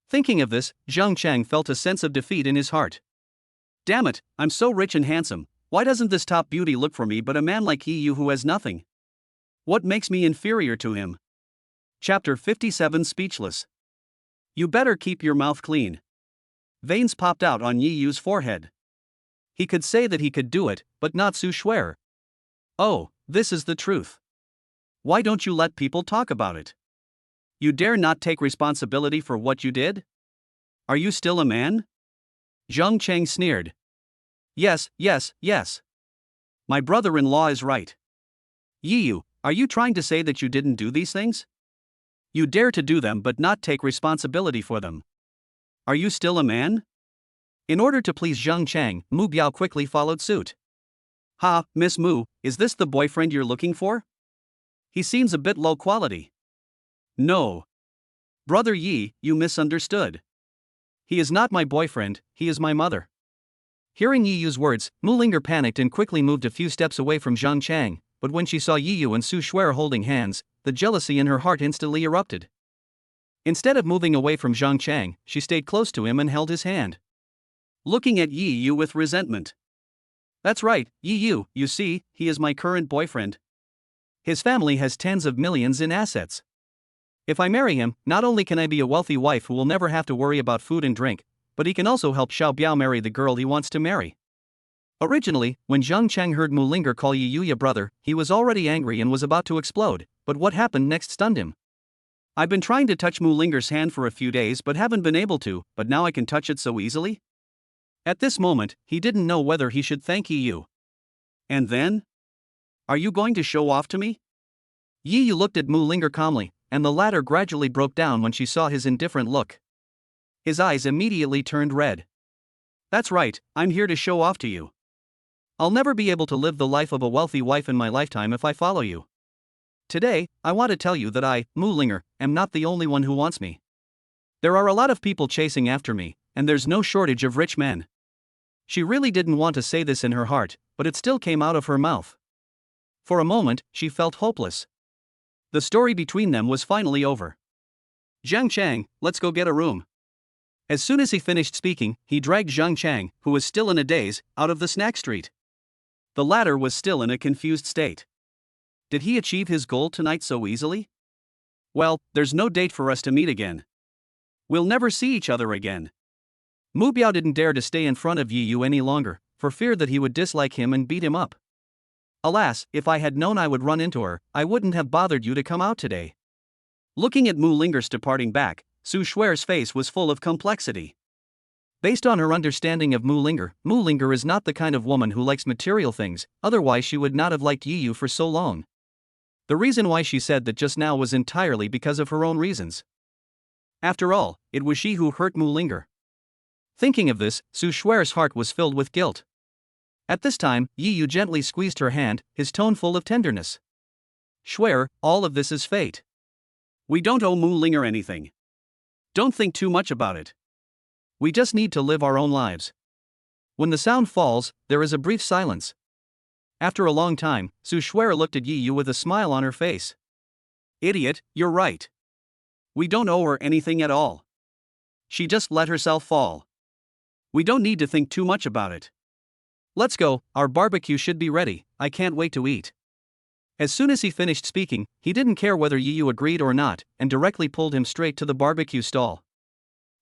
Thinking of this, Zhang Cheng felt a sense of defeat in his heart. Damn it, I'm so rich and handsome, why doesn't this top beauty look for me but a man like Yu who has nothing? What makes me inferior to him? Chapter 57 Speechless. You better keep your mouth clean. Veins popped out on Yu's forehead. He could say that he could do it, but not Su Shuer. Oh, this is the truth. Why don't you let people talk about it? You dare not take responsibility for what you did? Are you still a man? Zhang Cheng sneered. Yes. My brother-in-law is right. Yu, are you trying to say that you didn't do these things? You dare to do them but not take responsibility for them. Are you still a man? In order to please Zhang Cheng, Mu Biao quickly followed suit. Ha, Miss Mu, is this the boyfriend you're looking for? He seems a bit low quality. No. Brother Yi, you misunderstood. He is not my boyfriend, he is my mother. Hearing Yu's words, Mu Linger panicked and quickly moved a few steps away from Zhang Cheng, but when she saw Yu and Su Shuer holding hands, the jealousy in her heart instantly erupted. Instead of moving away from Zhang Cheng, she stayed close to him and held his hand. Looking at Yu with resentment. That's right, Yu, you see, he is my current boyfriend. His family has tens of millions in assets. If I marry him, not only can I be a wealthy wife who will never have to worry about food and drink, but he can also help Xiao Biao marry the girl he wants to marry. Originally, when Zhang Cheng heard Mu Linger call Yu brother, he was already angry and was about to explode, but what happened next stunned him. I've been trying to touch Mu Linger's hand for a few days but haven't been able to, but now I can touch it so easily? At this moment, he didn't know whether he should thank Yu. And then? Are you going to show off to me? Yu looked at Mu Linger calmly, and the latter gradually broke down when she saw his indifferent look. His eyes immediately turned red. That's right, I'm here to show off to you. I'll never be able to live the life of a wealthy wife in my lifetime if I follow you. Today, I want to tell you that I, Mulinger, am not the only one who wants me. There are a lot of people chasing after me, and there's no shortage of rich men. She really didn't want to say this in her heart, but it still came out of her mouth. For a moment, she felt hopeless. The story between them was finally over. Zhang Chang, let's go get a room. As soon as he finished speaking, he dragged Zhang Chang, who was still in a daze, out of the snack street. The latter was still in a confused state. Did he achieve his goal tonight so easily? Well, there's no date for us to meet again. We'll never see each other again. Mu Biao didn't dare to stay in front of Yi Yu any longer, for fear that he would dislike him and beat him up. Alas, if I had known I would run into her, I wouldn't have bothered you to come out today. Looking at Mu Linger's departing back, Su Shuer's face was full of complexity. Based on her understanding of Mu Linger is not the kind of woman who likes material things, otherwise she would not have liked Yi Yu for so long. The reason why she said that just now was entirely because of her own reasons. After all, it was she who hurt Mu Linger. Thinking of this, Su Shuer's heart was filled with guilt. At this time, Yi Yu gently squeezed her hand, his tone full of tenderness. Shuer, all of this is fate. We don't owe Mu Linger anything. Don't think too much about it. We just need to live our own lives. When the sound falls, there is a brief silence. After a long time, Su Shuer looked at Yi Yu with a smile on her face. Idiot, you're right. We don't owe her anything at all. She just let herself fall. We don't need to think too much about it. Let's go, our barbecue should be ready, I can't wait to eat. As soon as he finished speaking, he didn't care whether Yi Yu agreed or not, and directly pulled him straight to the barbecue stall.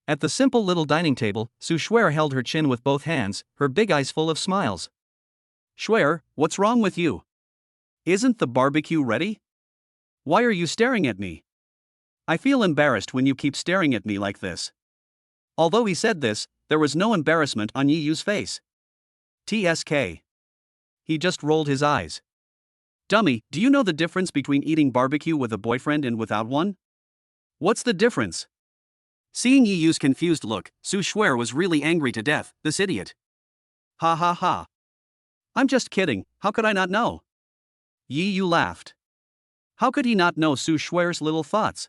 At the simple little dining table, Su Shuer held her chin with both hands, her big eyes full of smiles. Shuer, what's wrong with you? Isn't the barbecue ready? Why are you staring at me? I feel embarrassed when you keep staring at me like this. Although he said this, there was no embarrassment on Yi Yu's face. TSK. He just rolled his eyes. Dummy, do you know the difference between eating barbecue with a boyfriend and without one? What's the difference? Seeing Yi Yu's confused look, Su Shuer was really angry to death, this idiot. Ha ha ha. I'm just kidding, how could I not know? Yi Yu laughed. How could he not know Su Shuer's little thoughts?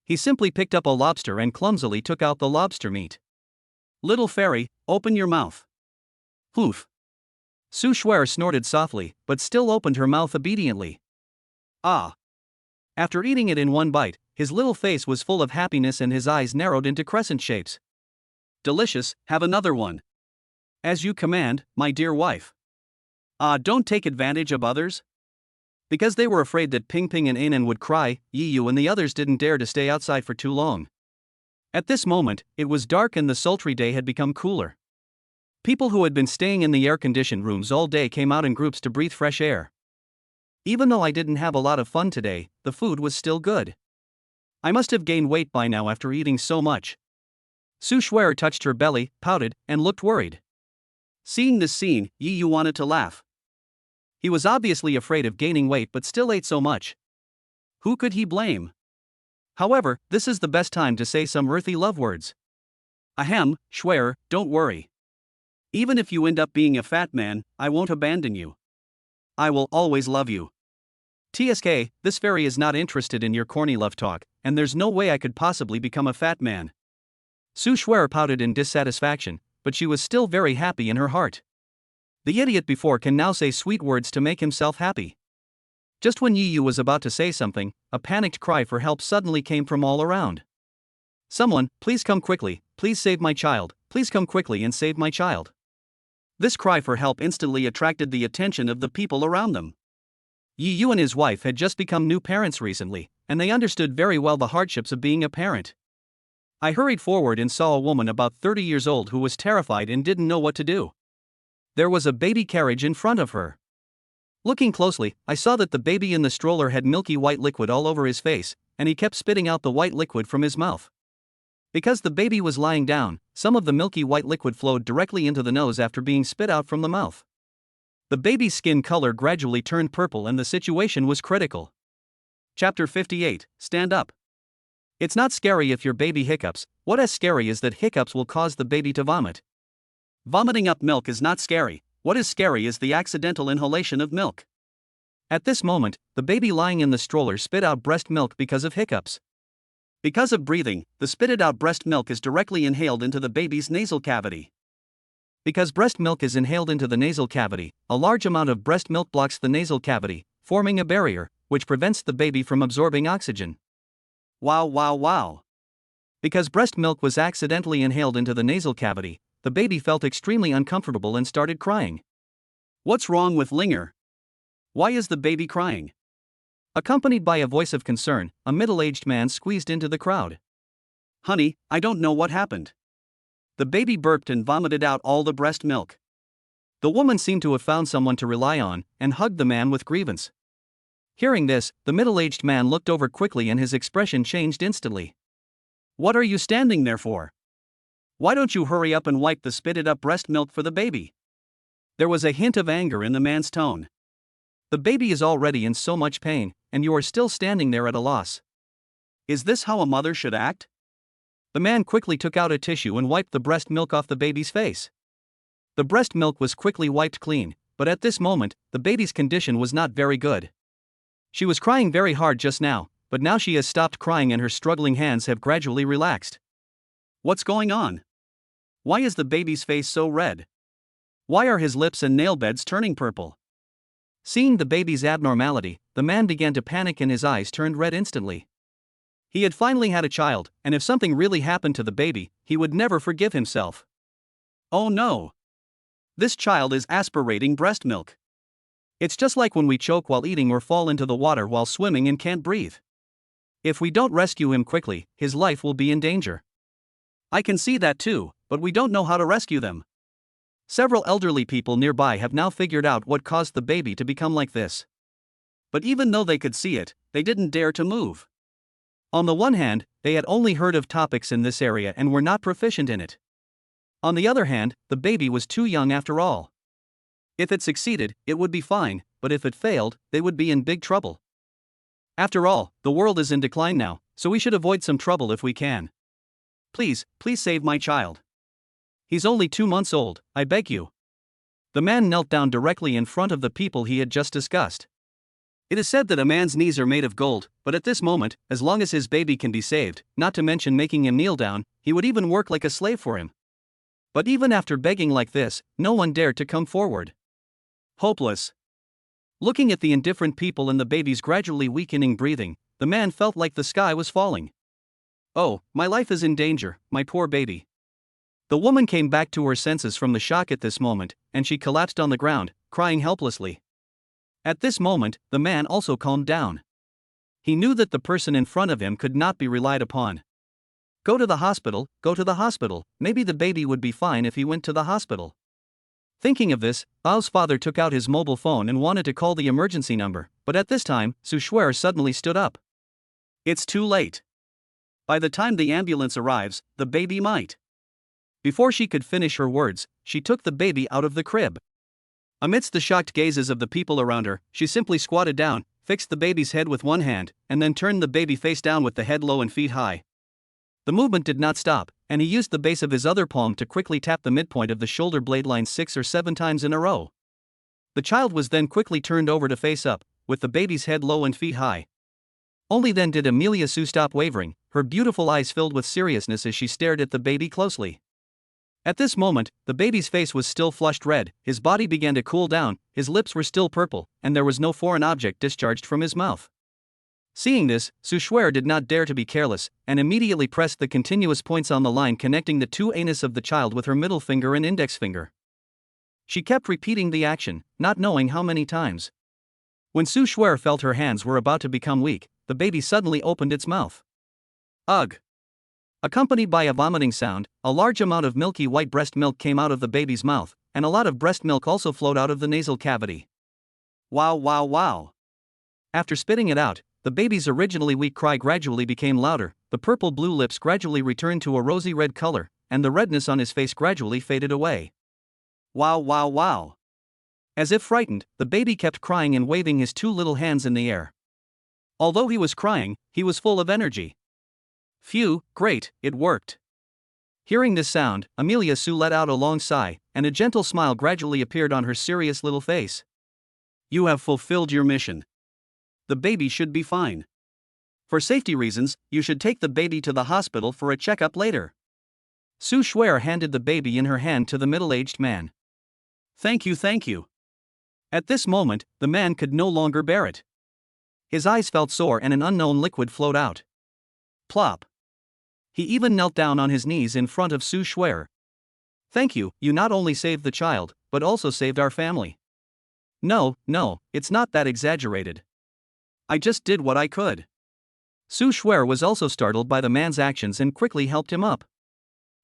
He simply picked up a lobster and clumsily took out the lobster meat. Little fairy, open your mouth. Poof. Su Shuer snorted softly, but still opened her mouth obediently. Ah. After eating it in one bite, his little face was full of happiness and his eyes narrowed into crescent shapes. Delicious, have another one. As you command, my dear wife. Don't take advantage of others. Because they were afraid that Ping Ping and Anan would cry, Yi Yu and the others didn't dare to stay outside for too long. At this moment, it was dark and the sultry day had become cooler. People who had been staying in the air-conditioned rooms all day came out in groups to breathe fresh air. Even though I didn't have a lot of fun today, the food was still good. I must have gained weight by now after eating so much. Su Shuer touched her belly, pouted, and looked worried. Seeing this scene, Yi Yu wanted to laugh. He was obviously afraid of gaining weight but still ate so much. Who could he blame? However, this is the best time to say some earthy love words. Ahem, Shuer, don't worry. Even if you end up being a fat man, I won't abandon you. I will always love you. TSK, this fairy is not interested in your corny love talk, and there's no way I could possibly become a fat man. Su Shuer pouted in dissatisfaction, but she was still very happy in her heart. The idiot before can now say sweet words to make himself happy. Just when Yi Yu was about to say something, a panicked cry for help suddenly came from all around. Someone, please come quickly, please save my child, please come quickly and save my child. This cry for help instantly attracted the attention of the people around them. Yi Yu and his wife had just become new parents recently, and they understood very well the hardships of being a parent. I hurried forward and saw a woman about 30 years old who was terrified and didn't know what to do. There was a baby carriage in front of her. Looking closely, I saw that the baby in the stroller had milky white liquid all over his face, and he kept spitting out the white liquid from his mouth. Because the baby was lying down, some of the milky white liquid flowed directly into the nose after being spit out from the mouth. The baby's skin color gradually turned purple and the situation was critical. Chapter 58, Stand Up. It's not scary if your baby hiccups, what is scary is that hiccups will cause the baby to vomit. Vomiting up milk is not scary. What is scary is the accidental inhalation of milk. At this moment, the baby lying in the stroller spit out breast milk because of hiccups. Because of breathing, the spitted out breast milk is directly inhaled into the baby's nasal cavity. Because breast milk is inhaled into the nasal cavity, a large amount of breast milk blocks the nasal cavity, forming a barrier, which prevents the baby from absorbing oxygen. Wow, wow, wow. Because breast milk was accidentally inhaled into the nasal cavity, the baby felt extremely uncomfortable and started crying. What's wrong with Linger? Why is the baby crying? Accompanied by a voice of concern, a middle-aged man squeezed into the crowd. Honey, I don't know what happened. The baby burped and vomited out all the breast milk. The woman seemed to have found someone to rely on, and hugged the man with grievance. Hearing this, the middle-aged man looked over quickly and his expression changed instantly. What are you standing there for? Why don't you hurry up and wipe the spitted-up breast milk for the baby? There was a hint of anger in the man's tone. The baby is already in so much pain, and you are still standing there at a loss. Is this how a mother should act? The man quickly took out a tissue and wiped the breast milk off the baby's face. The breast milk was quickly wiped clean, but at this moment, the baby's condition was not very good. She was crying very hard just now, but now she has stopped crying and her struggling hands have gradually relaxed. What's going on? Why is the baby's face so red? Why are his lips and nail beds turning purple? Seeing the baby's abnormality, the man began to panic and his eyes turned red instantly. He had finally had a child, and if something really happened to the baby, he would never forgive himself. Oh no! This child is aspirating breast milk. It's just like when we choke while eating or fall into the water while swimming and can't breathe. If we don't rescue him quickly, his life will be in danger. I can see that too, but we don't know how to rescue them. Several elderly people nearby have now figured out what caused the baby to become like this. But even though they could see it, they didn't dare to move. On the one hand, they had only heard of topics in this area and were not proficient in it. On the other hand, the baby was too young after all. If it succeeded, it would be fine, but if it failed, they would be in big trouble. After all, the world is in decline now, so we should avoid some trouble if we can. Please save my child. He's only 2 months old, I beg you. The man knelt down directly in front of the people he had just discussed. It is said that a man's knees are made of gold, but at this moment, as long as his baby can be saved, not to mention making him kneel down, he would even work like a slave for him. But even after begging like this, no one dared to come forward. Hopeless. Looking at the indifferent people and the baby's gradually weakening breathing, the man felt like the sky was falling. Oh, my life is in danger, my poor baby. The woman came back to her senses from the shock at this moment, and she collapsed on the ground, crying helplessly. At this moment, the man also calmed down. He knew that the person in front of him could not be relied upon. Go to the hospital, maybe the baby would be fine if he went to the hospital. Thinking of this, Bao's father took out his mobile phone and wanted to call the emergency number, but at this time, Su Shuer suddenly stood up. It's too late. By the time the ambulance arrives, the baby might. Before she could finish her words, she took the baby out of the crib. Amidst the shocked gazes of the people around her, she simply squatted down, fixed the baby's head with one hand, and then turned the baby face down with the head low and feet high. The movement did not stop, and he used the base of his other palm to quickly tap the midpoint of the shoulder blade line 6 or 7 times in a row. The child was then quickly turned over to face up, with the baby's head low and feet high. Only then did Amelia Su stop wavering, her beautiful eyes filled with seriousness as she stared at the baby closely. At this moment, the baby's face was still flushed red, his body began to cool down, his lips were still purple, and there was no foreign object discharged from his mouth. Seeing this, Su Shuer did not dare to be careless, and immediately pressed the continuous points on the line connecting the 2 anus of the child with her middle finger and index finger. She kept repeating the action, not knowing how many times. When Su Shuer felt her hands were about to become weak, the baby suddenly opened its mouth. Ugh! Accompanied by a vomiting sound, a large amount of milky white breast milk came out of the baby's mouth, and a lot of breast milk also flowed out of the nasal cavity. Wow, wow, wow! After spitting it out, the baby's originally weak cry gradually became louder, the purple-blue lips gradually returned to a rosy red color, and the redness on his face gradually faded away. Wow, wow, wow! As if frightened, the baby kept crying and waving his 2 little hands in the air. Although he was crying, he was full of energy. Phew, great, it worked. Hearing this sound, Amelia Sue let out a long sigh, and a gentle smile gradually appeared on her serious little face. You have fulfilled your mission. The baby should be fine. For safety reasons, you should take the baby to the hospital for a checkup later. Sue Schwer handed the baby in her hand to the middle-aged man. Thank you, thank you. At this moment, the man could no longer bear it. His eyes felt sore and an unknown liquid flowed out. Plop. He even knelt down on his knees in front of Sue Schwer. Thank you, you not only saved the child, but also saved our family. No, it's not that exaggerated. I just did what I could. Sue Schwer was also startled by the man's actions and quickly helped him up.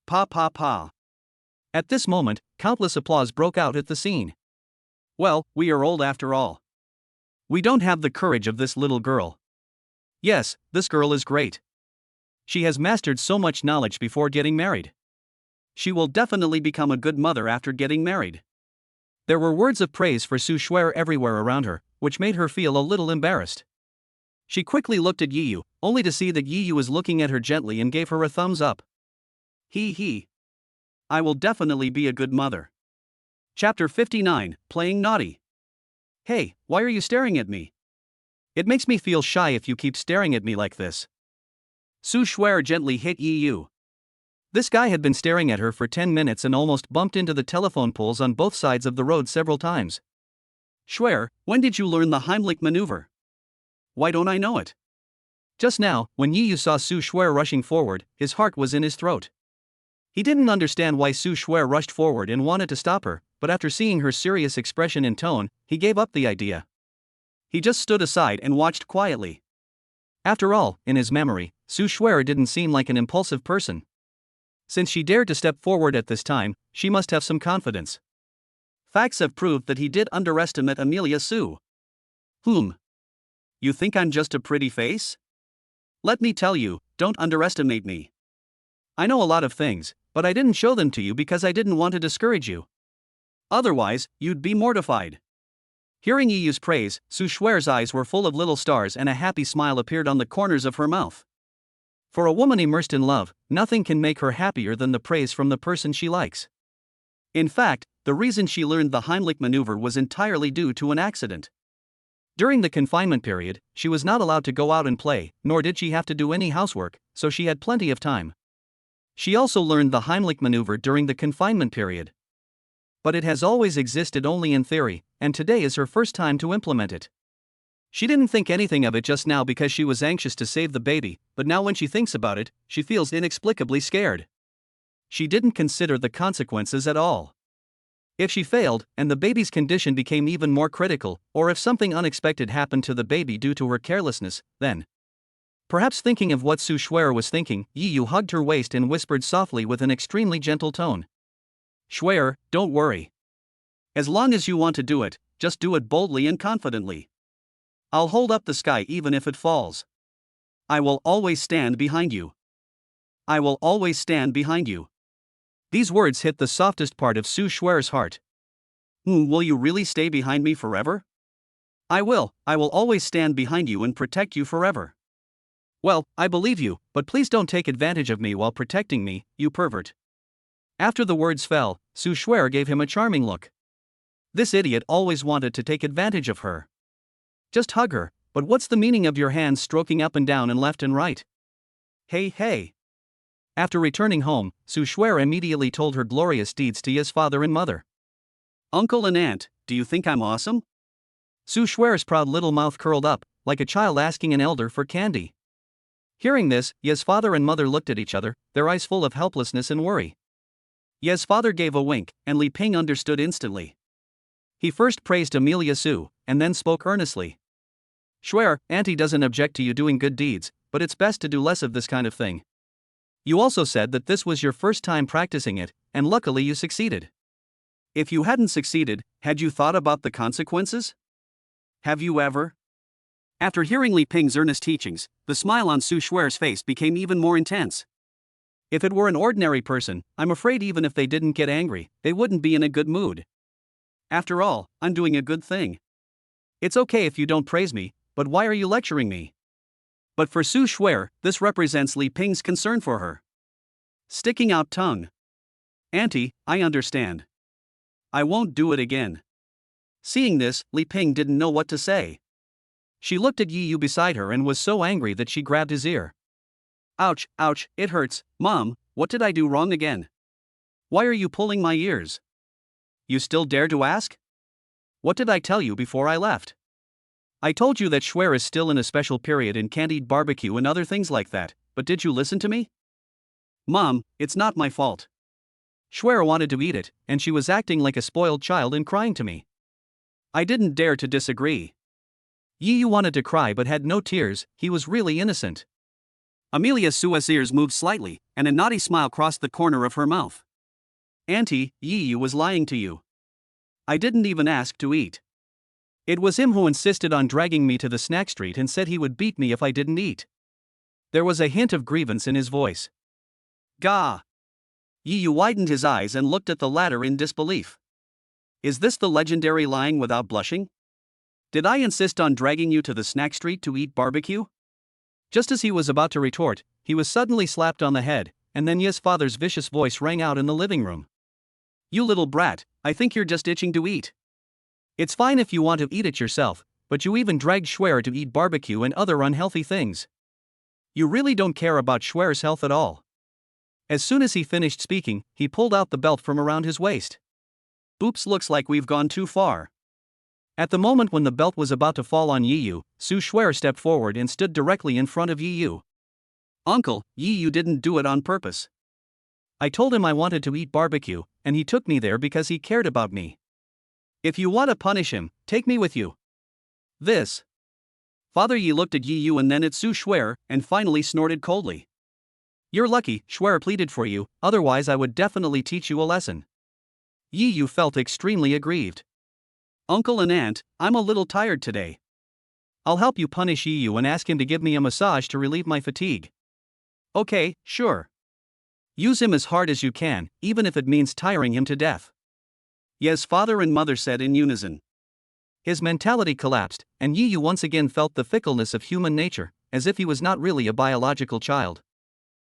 Pa. At this moment, countless applause broke out at the scene. Well, we are old after all. We don't have the courage of this little girl. Yes, this girl is great. She has mastered so much knowledge before getting married. She will definitely become a good mother after getting married. There were words of praise for Sue Schwer everywhere around her, which made her feel a little embarrassed. She quickly looked at Yiyu, only to see that Yiyu was looking at her gently and gave her a thumbs up. He. I will definitely be a good mother. Chapter 59, Playing Naughty. Hey, why are you staring at me? It makes me feel shy if you keep staring at me like this. Sue Schwer gently hit Yiyu. This guy had been staring at her for 10 minutes and almost bumped into the telephone poles on both sides of the road several times. Schwer, when did you learn the Heimlich maneuver? Why don't I know it? Just now, when Yiyu saw Sue Schwer rushing forward, his heart was in his throat. He didn't understand why Sue Schwer rushed forward and wanted to stop her, but after seeing her serious expression and tone, he gave up the idea. He just stood aside and watched quietly. After all, in his memory, Sue Schwer didn't seem like an impulsive person. Since she dared to step forward at this time, she must have some confidence. Facts have proved that he did underestimate Amelia Sue. You think I'm just a pretty face? Let me tell you, don't underestimate me. I know a lot of things, but I didn't show them to you because I didn't want to discourage you. Otherwise, you'd be mortified. Hearing Yiyu's praise, Sue Schwer's eyes were full of little stars and a happy smile appeared on the corners of her mouth. For a woman immersed in love, nothing can make her happier than the praise from the person she likes. In fact, the reason she learned the Heimlich maneuver was entirely due to an accident. During the confinement period, she was not allowed to go out and play, nor did she have to do any housework, so she had plenty of time. She also learned the Heimlich maneuver during the confinement period. But it has always existed only in theory, and today is her first time to implement it. She didn't think anything of it just now because she was anxious to save the baby, but now when she thinks about it, she feels inexplicably scared. She didn't consider the consequences at all. If she failed, and the baby's condition became even more critical, or if something unexpected happened to the baby due to her carelessness, then... Perhaps thinking of what Sue Schwer was thinking, Yiyu hugged her waist and whispered softly with an extremely gentle tone. Schwer, don't worry. As long as you want to do it, just do it boldly and confidently. I'll hold up the sky even if it falls. I will always stand behind you. I will always stand behind you. These words hit the softest part of Sue Schwer's heart. Will you really stay behind me forever? I will always stand behind you and protect you forever. Well, I believe you, but please don't take advantage of me while protecting me, you pervert. After the words fell, Sue Schwer gave him a charming look. This idiot always wanted to take advantage of her. Just hug her, but what's the meaning of your hands stroking up and down and left and right? Hey. After returning home, Sue Schwer immediately told her glorious deeds to his father and mother. Uncle and aunt, do you think I'm awesome? Sue Schwer's proud little mouth curled up, like a child asking an elder for candy. Hearing this, Ye's father and mother looked at each other, their eyes full of helplessness and worry. Ye's father gave a wink, and Li Ping understood instantly. He first praised Amelia Sue, and then spoke earnestly. Schwer, Auntie doesn't object to you doing good deeds, but it's best to do less of this kind of thing. You also said that this was your first time practicing it, and luckily you succeeded. If you hadn't succeeded, had you thought about the consequences? Have you ever? After hearing Li Ping's earnest teachings, the smile on Sue Schwer's face became even more intense. If it were an ordinary person, I'm afraid even if they didn't get angry, they wouldn't be in a good mood. After all, I'm doing a good thing. It's okay if you don't praise me, but why are you lecturing me? But for Sue Schwer, this represents Li Ping's concern for her. Sticking out tongue. Auntie, I understand. I won't do it again. Seeing this, Li Ping didn't know what to say. She looked at Yi Yu beside her and was so angry that she grabbed his ear. Ouch, ouch, it hurts, Mom, what did I do wrong again? Why are you pulling my ears? You still dare to ask? What did I tell you before I left? I told you that Schwer is still in a special period and can't eat barbecue and other things like that, but did you listen to me? Mom, it's not my fault. Schwer wanted to eat it, and she was acting like a spoiled child and crying to me. I didn't dare to disagree. Yi Yu wanted to cry but had no tears, he was really innocent. Amelia Sue's ears moved slightly, and a naughty smile crossed the corner of her mouth. Auntie, Yi Yu was lying to you. I didn't even ask to eat. It was him who insisted on dragging me to the snack street and said he would beat me if I didn't eat. There was a hint of grievance in his voice. Gah! Yi Yu widened his eyes and looked at the latter in disbelief. Is this the legendary lying without blushing? Did I insist on dragging you to the snack street to eat barbecue? Just as he was about to retort, he was suddenly slapped on the head, and then Yi's father's vicious voice rang out in the living room. You little brat, I think you're just itching to eat. It's fine if you want to eat it yourself, but you even dragged Schwer to eat barbecue and other unhealthy things. You really don't care about Schwer's health at all. As soon as he finished speaking, he pulled out the belt from around his waist. Oops, looks like we've gone too far. At the moment when the belt was about to fall on Yi Yu, Su Schwer stepped forward and stood directly in front of Yi Yu. Uncle, Yi Yu didn't do it on purpose. I told him I wanted to eat barbecue, and he took me there because he cared about me. If you want to punish him, take me with you. This. Father Yi looked at Yi Yu and then at Su Schwer, and finally snorted coldly. You're lucky, Schwer pleaded for you, otherwise I would definitely teach you a lesson. Yi Yu felt extremely aggrieved. Uncle and Aunt, I'm a little tired today. I'll help you punish Yi Yu and ask him to give me a massage to relieve my fatigue. Okay, sure. Use him as hard as you can, even if it means tiring him to death. Yes, father and mother said in unison. His mentality collapsed, and Yi Yu once again felt the fickleness of human nature, as if he was not really a biological child.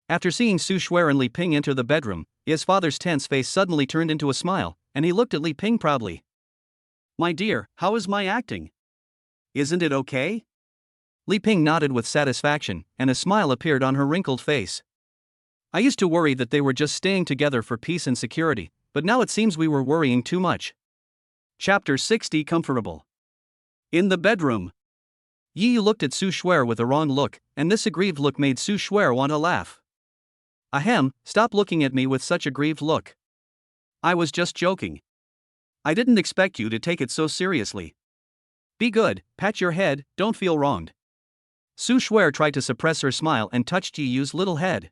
After seeing Su Schwer and Li Ping enter the bedroom, his father's tense face suddenly turned into a smile, and he looked at Li Ping proudly. My dear, how is my acting? Isn't it okay? Li Ping nodded with satisfaction, and a smile appeared on her wrinkled face. I used to worry that they were just staying together for peace and security, but now it seems we were worrying too much. Chapter 60 Comfortable. In the bedroom. Yi Yu looked at Su Schwer with a wrong look, and this aggrieved look made Su Schwer want to laugh. Ahem, stop looking at me with such a grieved look. I was just joking. I didn't expect you to take it so seriously. Be good, pat your head, don't feel wronged. Su Schwer tried to suppress her smile and touched Yi Yu's little head.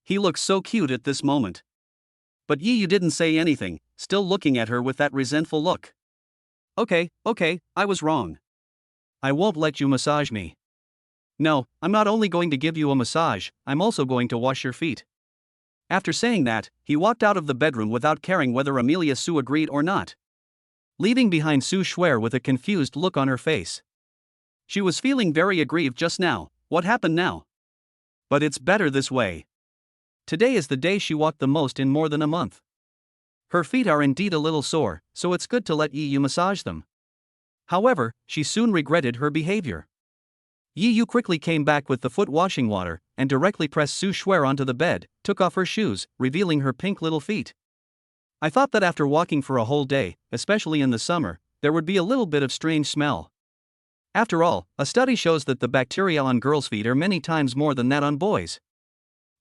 He looked so cute at this moment. But Yi Yu didn't say anything, still looking at her with that resentful look. Okay, I was wrong. I won't let you massage me. No, I'm not only going to give you a massage, I'm also going to wash your feet. After saying that, he walked out of the bedroom without caring whether Amelia Su agreed or not, leaving behind Su Schwer with a confused look on her face. She was feeling very aggrieved just now. What happened now? But it's better this way. Today is the day she walked the most in more than a month. Her feet are indeed a little sore, so it's good to let Yi Yu massage them. However, she soon regretted her behavior. Yi Yu quickly came back with the foot washing water, and directly pressed Su Schwer onto the bed, took off her shoes, revealing her pink little feet. I thought that after walking for a whole day, especially in the summer, there would be a little bit of strange smell. After all, a study shows that the bacteria on girls' feet are many times more than that on boys.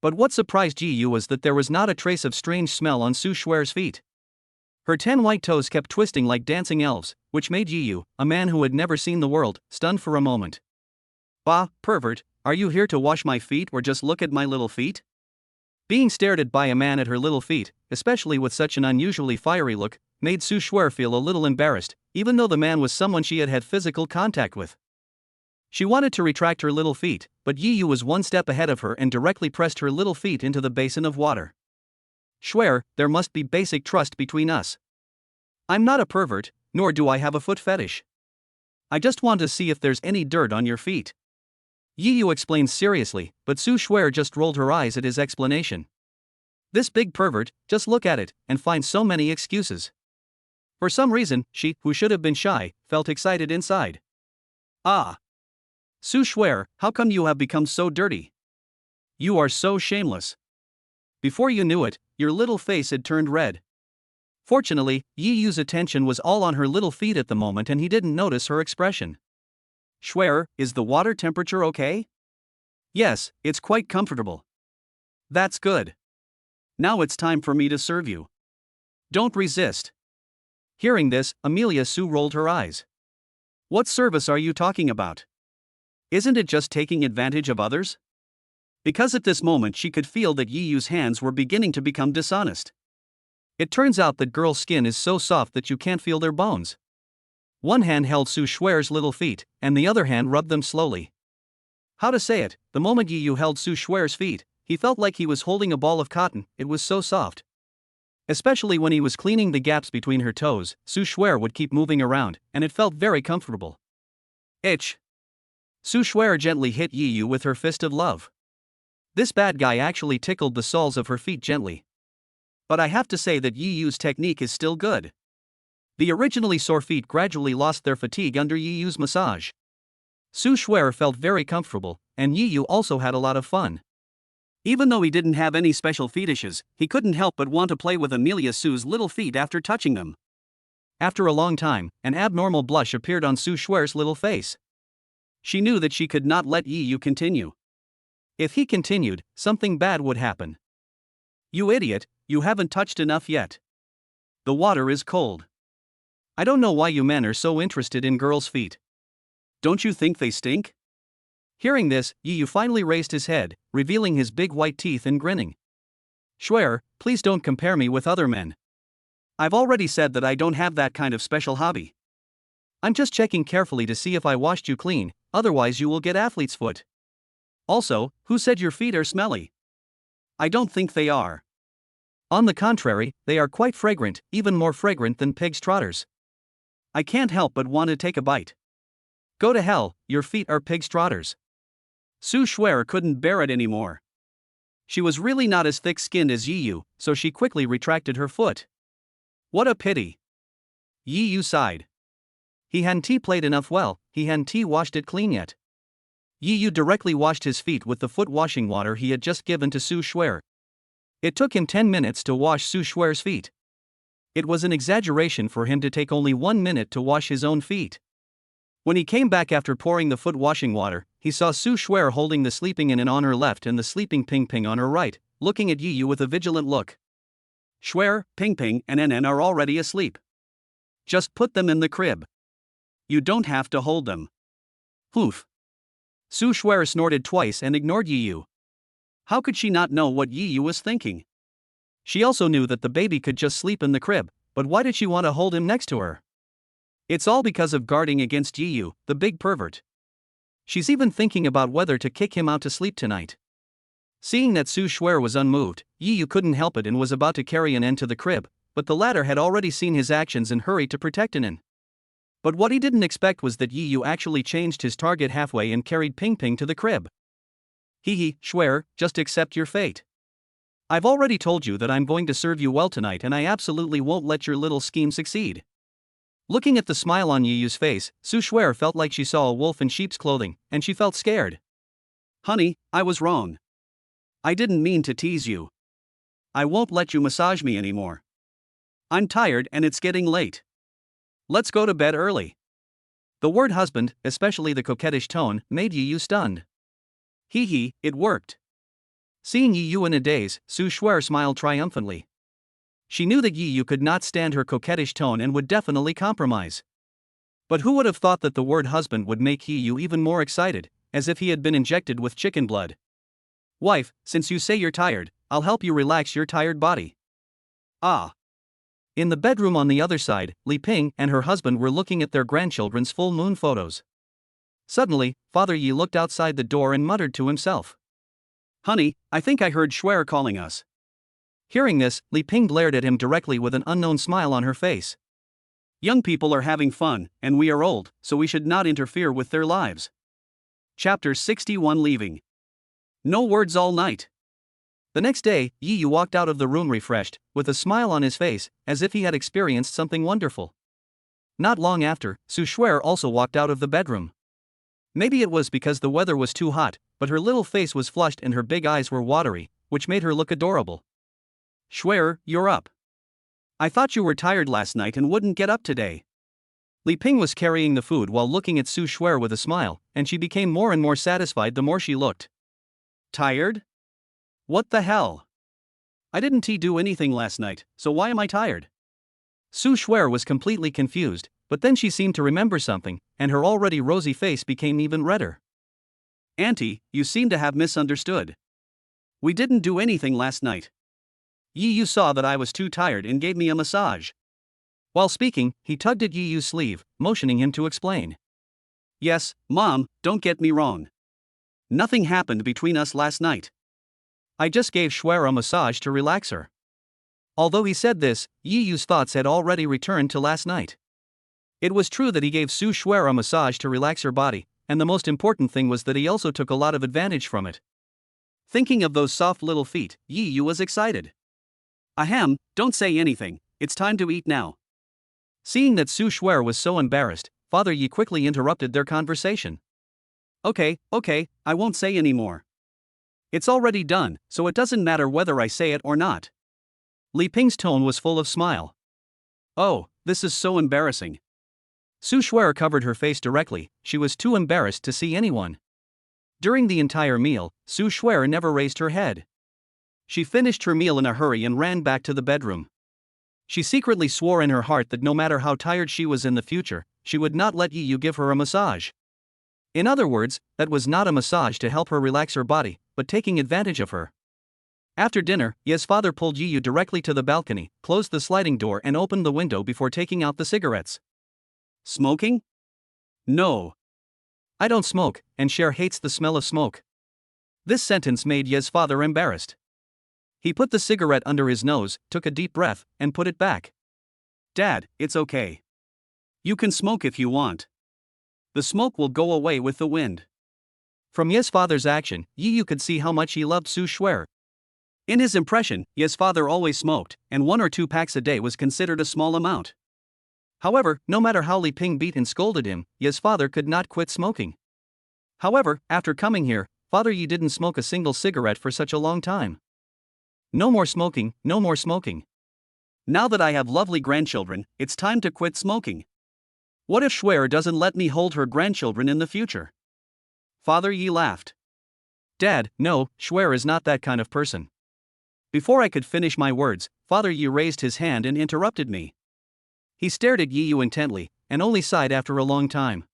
But what surprised Yi Yu was that there was not a trace of strange smell on Su Schwer's feet. Her 10 white toes kept twisting like dancing elves, which made Yi Yu, a man who had never seen the world, stunned for a moment. Bah, pervert, are you here to wash my feet or just look at my little feet? Being stared at by a man at her little feet, especially with such an unusually fiery look, made Su Schwer feel a little embarrassed, even though the man was someone she had had physical contact with. She wanted to retract her little feet, but Yi Yu was one step ahead of her and directly pressed her little feet into the basin of water. Schwer, there must be basic trust between us. I'm not a pervert, nor do I have a foot fetish. I just want to see if there's any dirt on your feet. Yi Yu explained seriously, but Su Schwer just rolled her eyes at his explanation. This big pervert, just look at it, and find so many excuses. For some reason, she, who should have been shy, felt excited inside. Ah! Su Shuer, how come you have become so dirty? You are so shameless. Before you knew it, your little face had turned red. Fortunately, Yi Yu's attention was all on her little feet at the moment and he didn't notice her expression. Shuer, is the water temperature okay? Yes, it's quite comfortable. That's good. Now it's time for me to serve you. Don't resist. Hearing this, Amelia Sue rolled her eyes. What service are you talking about? Isn't it just taking advantage of others? Because at this moment she could feel that Yi Yu's hands were beginning to become dishonest. It turns out that girls' skin is so soft that you can't feel their bones. One hand held Su Shuer's little feet, and the other hand rubbed them slowly. How to say it, the moment Yi Yu held Su Shuer's feet, he felt like he was holding a ball of cotton, it was so soft. Especially when he was cleaning the gaps between her toes, Su Shuer would keep moving around, and it felt very comfortable. Itch. Su Shuer gently hit Yi Yu with her fist of love. This bad guy actually tickled the soles of her feet gently. But I have to say that Yi Yu's technique is still good. The originally sore feet gradually lost their fatigue under Yi Yu's massage. Su Shuer felt very comfortable, and Yi Yu also had a lot of fun. Even though he didn't have any special fetishes, he couldn't help but want to play with Amelia Sue's little feet after touching them. After a long time, an abnormal blush appeared on Su Shuer's little face. She knew that she could not let Yi Yu continue. If he continued, something bad would happen. You idiot, you haven't touched enough yet. The water is cold. I don't know why you men are so interested in girls' feet. Don't you think they stink? Hearing this, Yi Yu finally raised his head, revealing his big white teeth and grinning. Shuer, please don't compare me with other men. I've already said that I don't have that kind of special hobby. I'm just checking carefully to see if I washed you clean, otherwise you will get athlete's foot. Also, who said your feet are smelly? I don't think they are. On the contrary, they are quite fragrant, even more fragrant than pig's trotters. I can't help but want to take a bite. Go to hell, your feet are pig's trotters. Su Shuer couldn't bear it anymore. She was really not as thick-skinned as Yi Yu, so she quickly retracted her foot. What a pity. Yi Yu sighed. He hadn't played enough well, he hadn't washed it clean yet. Yi Yu directly washed his feet with the foot washing water he had just given to Su Shuer. It took him 10 minutes to wash Su Shuer's feet. It was an exaggeration for him to take only 1 minute to wash his own feet. When he came back after pouring the foot washing water, he saw Su Shuer holding the sleeping in on her left and the sleeping Ping Ping on her right, looking at Yi Yu with a vigilant look. Shuer, Ping Ping, and NN are already asleep. Just put them in the crib. You don't have to hold them. Hoof. Su Shuer snorted twice and ignored Yi Yu. How could she not know what Yi Yu was thinking? She also knew that the baby could just sleep in the crib, but why did she want to hold him next to her? It's all because of guarding against Yi Yu, the big pervert. She's even thinking about whether to kick him out to sleep tonight. Seeing that Su Shuer was unmoved, Yi Yu couldn't help it and was about to carry NN to the crib, but the latter had already seen his actions and hurried to protect NN. But what he didn't expect was that Yi Yu actually changed his target halfway and carried Ping Ping to the crib. Hee, Shuer, just accept your fate. I've already told you that I'm going to serve you well tonight and I absolutely won't let your little scheme succeed. Looking at the smile on Yi Yu's face, Su Shuer felt like she saw a wolf in sheep's clothing, and she felt scared. Honey, I was wrong. I didn't mean to tease you. I won't let you massage me anymore. I'm tired and it's getting late. Let's go to bed early. The word husband, especially the coquettish tone, made Yi Yu stunned. Hee, it worked. Seeing Yi Yu in a daze, Su Shuer smiled triumphantly. She knew that Yi Yu could not stand her coquettish tone and would definitely compromise. But who would have thought that the word husband would make Yi Yu even more excited, as if he had been injected with chicken blood? Wife, since you say you're tired, I'll help you relax your tired body. Ah. In the bedroom on the other side, Li Ping and her husband were looking at their grandchildren's full moon photos. Suddenly, Father Yi looked outside the door and muttered to himself. Honey, I think I heard Shuer calling us. Hearing this, Li Ping glared at him directly with an unknown smile on her face. Young people are having fun, and we are old, so we should not interfere with their lives. Chapter 61 Leaving. No words all night. The next day, Yi Yu walked out of the room refreshed, with a smile on his face, as if he had experienced something wonderful. Not long after, Su Shuer also walked out of the bedroom. Maybe it was because the weather was too hot, but her little face was flushed and her big eyes were watery, which made her look adorable. Shuer, you're up. I thought you were tired last night and wouldn't get up today. Li Ping was carrying the food while looking at Su Shuer with a smile, and she became more and more satisfied the more she looked. Tired? What the hell? I didn't do anything last night, so why am I tired? Su Shuer was completely confused, but then she seemed to remember something, and her already rosy face became even redder. Auntie, you seem to have misunderstood. We didn't do anything last night. Yi Yu saw that I was too tired and gave me a massage. While speaking, he tugged at Yi Yu's sleeve, motioning him to explain. Yes, Mom, don't get me wrong. Nothing happened between us last night. I just gave Shuer a massage to relax her. Although he said this, Yi Yu's thoughts had already returned to last night. It was true that he gave Su Shuer a massage to relax her body, and the most important thing was that he also took a lot of advantage from it. Thinking of those soft little feet, Yi Yu was excited. Ahem, don't say anything, it's time to eat now. Seeing that Su Shuer was so embarrassed, Father Yi quickly interrupted their conversation. Okay, I won't say anymore. It's already done, so it doesn't matter whether I say it or not. Li Ping's tone was full of smile. Oh, this is so embarrassing. Su Shuer covered her face directly, she was too embarrassed to see anyone. During the entire meal, Su Shuer never raised her head. She finished her meal in a hurry and ran back to the bedroom. She secretly swore in her heart that no matter how tired she was in the future, she would not let Yi Yu give her a massage. In other words, that was not a massage to help her relax her body, but taking advantage of her. After dinner, Ye's father pulled Yi Yu directly to the balcony, closed the sliding door and opened the window before taking out the cigarettes. Smoking? No. I don't smoke, and Cher hates the smell of smoke. This sentence made Ye's father embarrassed. He put the cigarette under his nose, took a deep breath, and put it back. Dad, it's okay. You can smoke if you want. The smoke will go away with the wind. From Ye's father's action, Yi Yu could see how much he loved Su Shuer. In his impression, Ye's father always smoked, and 1 or 2 packs a day was considered a small amount. However, no matter how Li Ping beat and scolded him, Ye's father could not quit smoking. However, after coming here, Father Yi didn't smoke a single cigarette for such a long time. No more smoking, no more smoking. Now that I have lovely grandchildren, it's time to quit smoking. What if Shuer doesn't let me hold her grandchildren in the future? Father Yi laughed. Dad, no, Shuer is not that kind of person. Before I could finish my words, Father Yi raised his hand and interrupted me. He stared at Yi Yu intently, and only sighed after a long time.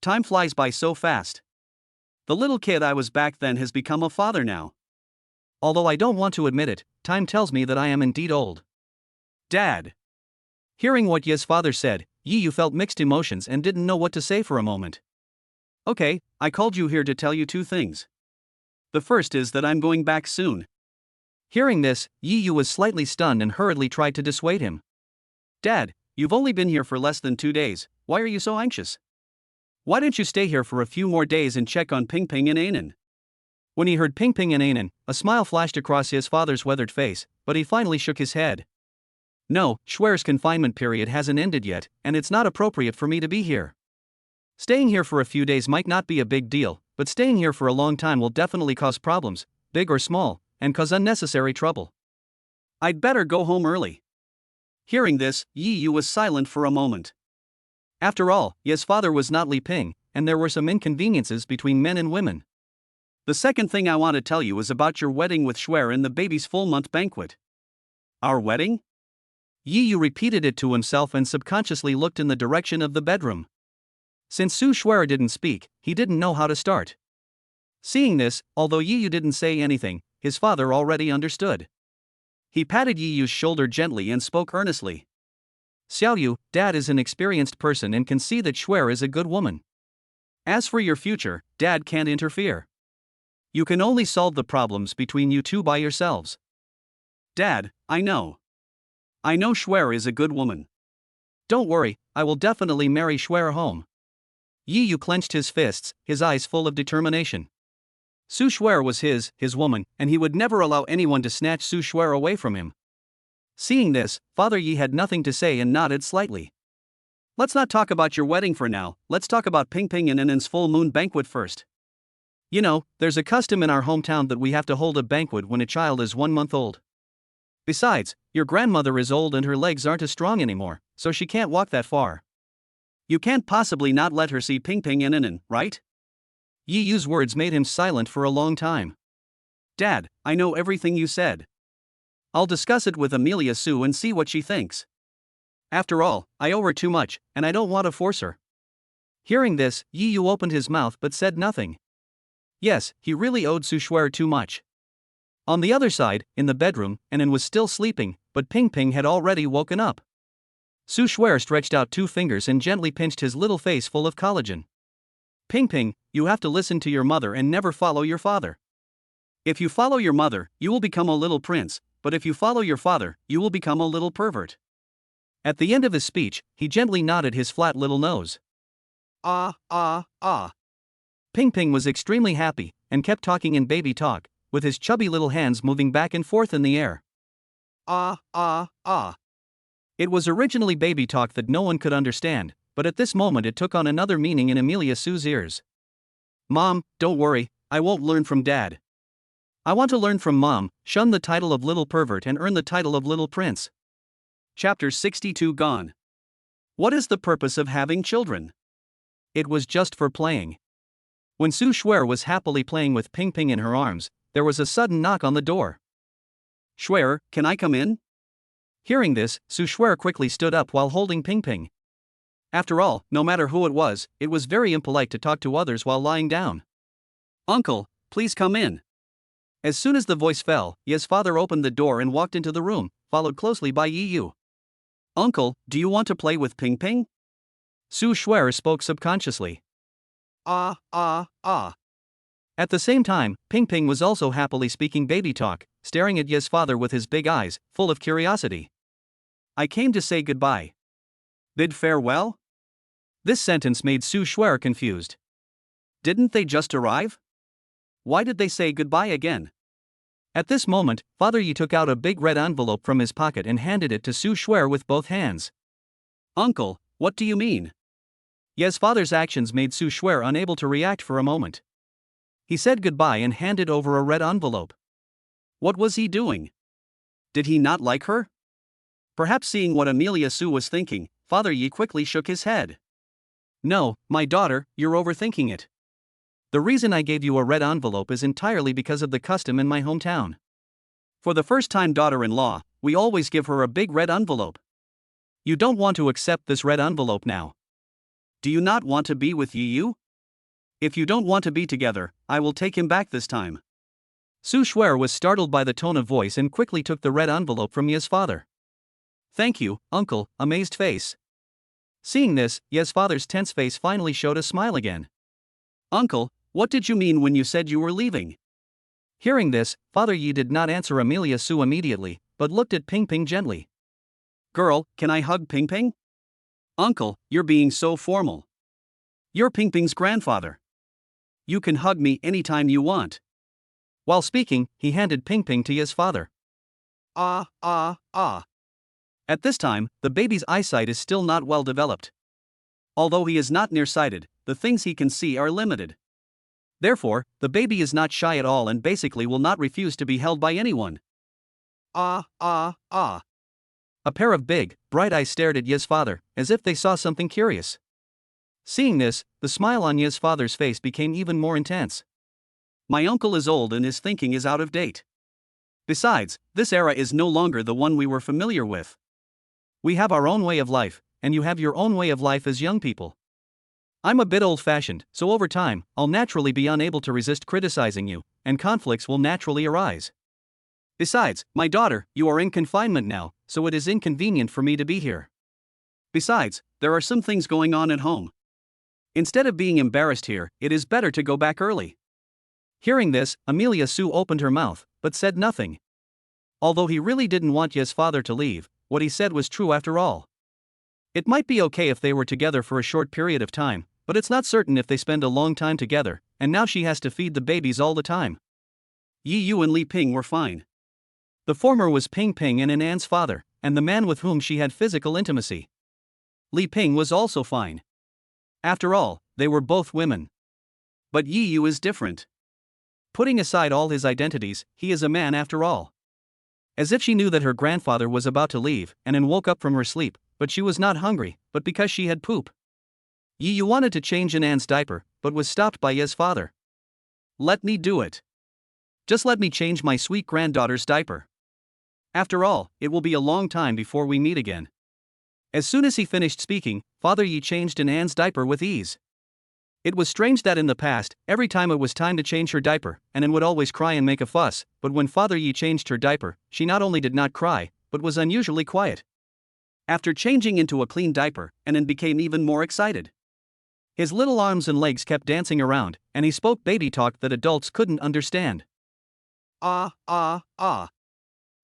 Time flies by so fast. The little kid I was back then has become a father now. Although I don't want to admit it, time tells me that I am indeed old. Dad. Hearing what Ye's father said, Yi Yu felt mixed emotions and didn't know what to say for a moment. Okay, I called you here to tell you 2 things. The first is that I'm going back soon. Hearing this, Yi Yu was slightly stunned and hurriedly tried to dissuade him. Dad, you've only been here for less than 2 days, why are you so anxious? Why don't you stay here for a few more days and check on Ping Ping and Anan? When he heard Ping Ping and Anan, a smile flashed across his father's weathered face, but he finally shook his head. No, Shuer's confinement period hasn't ended yet, and it's not appropriate for me to be here. Staying here for a few days might not be a big deal, but staying here for a long time will definitely cause problems, big or small, and cause unnecessary trouble. I'd better go home early. Hearing this, Yi Yu was silent for a moment. After all, Ye's father was not Li Ping, and there were some inconveniences between men and women. The second thing I want to tell you is about your wedding with Shuer and the baby's full-month banquet. Our wedding? Yi Yu repeated it to himself and subconsciously looked in the direction of the bedroom. Since Su Shuer didn't speak, he didn't know how to start. Seeing this, although Yi Yu didn't say anything, his father already understood. He patted Yi Yu's shoulder gently and spoke earnestly. Xiao Yu, Dad is an experienced person and can see that Shuer is a good woman. As for your future, Dad can't interfere. You can only solve the problems between you two by yourselves. Dad, I know. I know Shuer is a good woman. Don't worry, I will definitely marry Shuer home. Yi Yu clenched his fists, his eyes full of determination. Su Shuer was his woman, and he would never allow anyone to snatch Su Shuer away from him. Seeing this, Father Yi had nothing to say and nodded slightly. Let's not talk about your wedding for now, let's talk about Ping Ping and Annen's full moon banquet first. You know, there's a custom in our hometown that we have to hold a banquet when a child is 1 month old. Besides, your grandmother is old and her legs aren't as strong anymore, so she can't walk that far. You can't possibly not let her see Ping Ping and Annen, right? Yi Yu's words made him silent for a long time. Dad, I know everything you said. I'll discuss it with Amelia Sue and see what she thinks. After all, I owe her too much, and I don't want to force her. Hearing this, Yi Yu opened his mouth but said nothing. Yes, he really owed Su Shuer too much. On the other side, in the bedroom, Annen was still sleeping, but Ping Ping had already woken up. Su Shuer stretched out 2 fingers and gently pinched his little face full of collagen. Ping Ping, you have to listen to your mother and never follow your father. If you follow your mother, you will become a little prince, but if you follow your father, you will become a little pervert. At the end of his speech, he gently nodded his flat little nose. Ping Ping was extremely happy, and kept talking in baby talk, with his chubby little hands moving back and forth in the air. It was originally baby talk that no one could understand, but at this moment it took on another meaning in Amelia Sue's ears. Mom, don't worry, I won't learn from Dad. I want to learn from Mom, shun the title of little pervert and earn the title of little prince. Chapter 62 gone. What is the purpose of having children? It was just for playing. When Su Shuer was happily playing with Ping Ping in her arms, there was a sudden knock on the door. Shuer, can I come in? Hearing this, Su Shuer quickly stood up while holding Ping Ping. After all, no matter who it was very impolite to talk to others while lying down. Uncle, please come in. As soon as the voice fell, Ye's father opened the door and walked into the room, followed closely by Yi Yu. Uncle, do you want to play with Ping Ping? Su Shuer spoke subconsciously. At the same time, Ping Ping was also happily speaking baby talk, staring at Ye's father with his big eyes, full of curiosity. I came to say goodbye. Bid farewell? This sentence made Su Shuer confused. Didn't they just arrive? Why did they say goodbye again? At this moment, Father Yi took out a big red envelope from his pocket and handed it to Su Shuer with both hands. Uncle, what do you mean? Ye's father's actions made Su Shuer unable to react for a moment. He said goodbye and handed over a red envelope. What was he doing? Did he not like her? Perhaps seeing what Amelia Sue was thinking, Father Yi quickly shook his head. No, my daughter, you're overthinking it. The reason I gave you a red envelope is entirely because of the custom in my hometown. For the first-time daughter-in-law, we always give her a big red envelope. You don't want to accept this red envelope now. Do you not want to be with Yi Yu? If you don't want to be together, I will take him back this time. Su Shuer was startled by the tone of voice and quickly took the red envelope from Ye's father. Thank you, uncle, amazed face. Seeing this, Ye's father's tense face finally showed a smile again. Uncle, what did you mean when you said you were leaving? Hearing this, Father Yi did not answer Amelia Sue immediately, but looked at Ping Ping gently. Girl, can I hug Ping Ping? Uncle, you're being so formal. You're Ping Ping's grandfather. You can hug me anytime you want. While speaking, he handed Ping Ping to Ye's father. At this time, the baby's eyesight is still not well developed. Although he is not nearsighted, the things he can see are limited. Therefore, the baby is not shy at all and basically will not refuse to be held by anyone. A pair of big, bright eyes stared at Ye's father, as if they saw something curious. Seeing this, the smile on Ye's father's face became even more intense. My uncle is old and his thinking is out of date. Besides, this era is no longer the one we were familiar with. We have our own way of life, and you have your own way of life as young people. I'm a bit old-fashioned, so over time, I'll naturally be unable to resist criticizing you, and conflicts will naturally arise. Besides, my daughter, you are in confinement now, so it is inconvenient for me to be here. Besides, there are some things going on at home. Instead of being embarrassed here, it is better to go back early. Hearing this, Amelia Sue opened her mouth, but said nothing. Although he really didn't want Ye's father to leave, what he said was true after all. It might be okay if they were together for a short period of time, but it's not certain if they spend a long time together, and now she has to feed the babies all the time. Yi Yu and Li Ping were fine. The former was Ping Ping and Ann's father, and the man with whom she had physical intimacy. Li Ping was also fine. After all, they were both women. But Yi Yu is different. Putting aside all his identities, he is a man after all. As if she knew that her grandfather was about to leave, and woke up from her sleep, but she was not hungry, but because she had poop. Yi Yu wanted to change Ann's diaper, but was stopped by his father. Let me do it. Just let me change my sweet granddaughter's diaper. After all, it will be a long time before we meet again. As soon as he finished speaking, Father Yi changed Ann's diaper with ease. It was strange that in the past, every time it was time to change her diaper, Ann would always cry and make a fuss, but when Father Yi changed her diaper, she not only did not cry, but was unusually quiet. After changing into a clean diaper, Ann became even more excited. His little arms and legs kept dancing around, and he spoke baby talk that adults couldn't understand. Ah, ah, ah.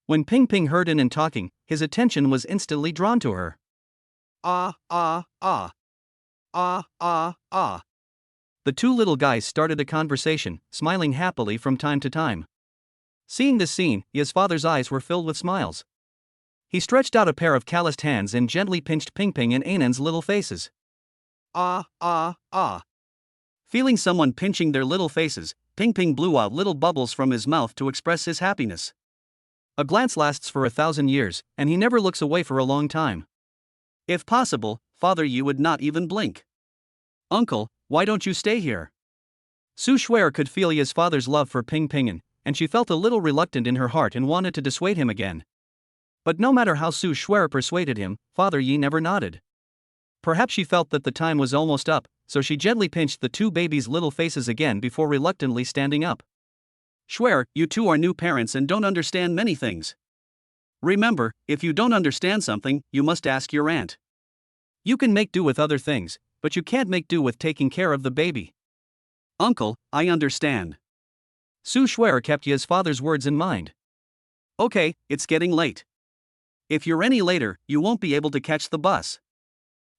When Ping Ping heard Ann talking, his attention was instantly drawn to her. Ah, ah, ah. Ah, ah, ah. The two little guys started a conversation, smiling happily from time to time. Seeing this scene, his father's eyes were filled with smiles. He stretched out a pair of calloused hands and gently pinched Ping Ping and Ann's little faces. Ah, ah, ah. Feeling someone pinching their little faces, Ping Ping blew out little bubbles from his mouth to express his happiness. A glance lasts for 1,000 years, and he never looks away for a long time. If possible, Father Yi would not even blink. Uncle, why don't you stay here? Su Shuer could feel his father's love for Ping Ping, and she felt a little reluctant in her heart and wanted to dissuade him again. But no matter how Su Shuer persuaded him, Father Yi never nodded. Perhaps she felt that the time was almost up, so she gently pinched the two babies' little faces again before reluctantly standing up. Shuer, you two are new parents and don't understand many things. Remember, if you don't understand something, you must ask your aunt. You can make do with other things, but you can't make do with taking care of the baby. Uncle, I understand. Su Shuer kept his father's words in mind. Okay, it's getting late. If you're any later, you won't be able to catch the bus.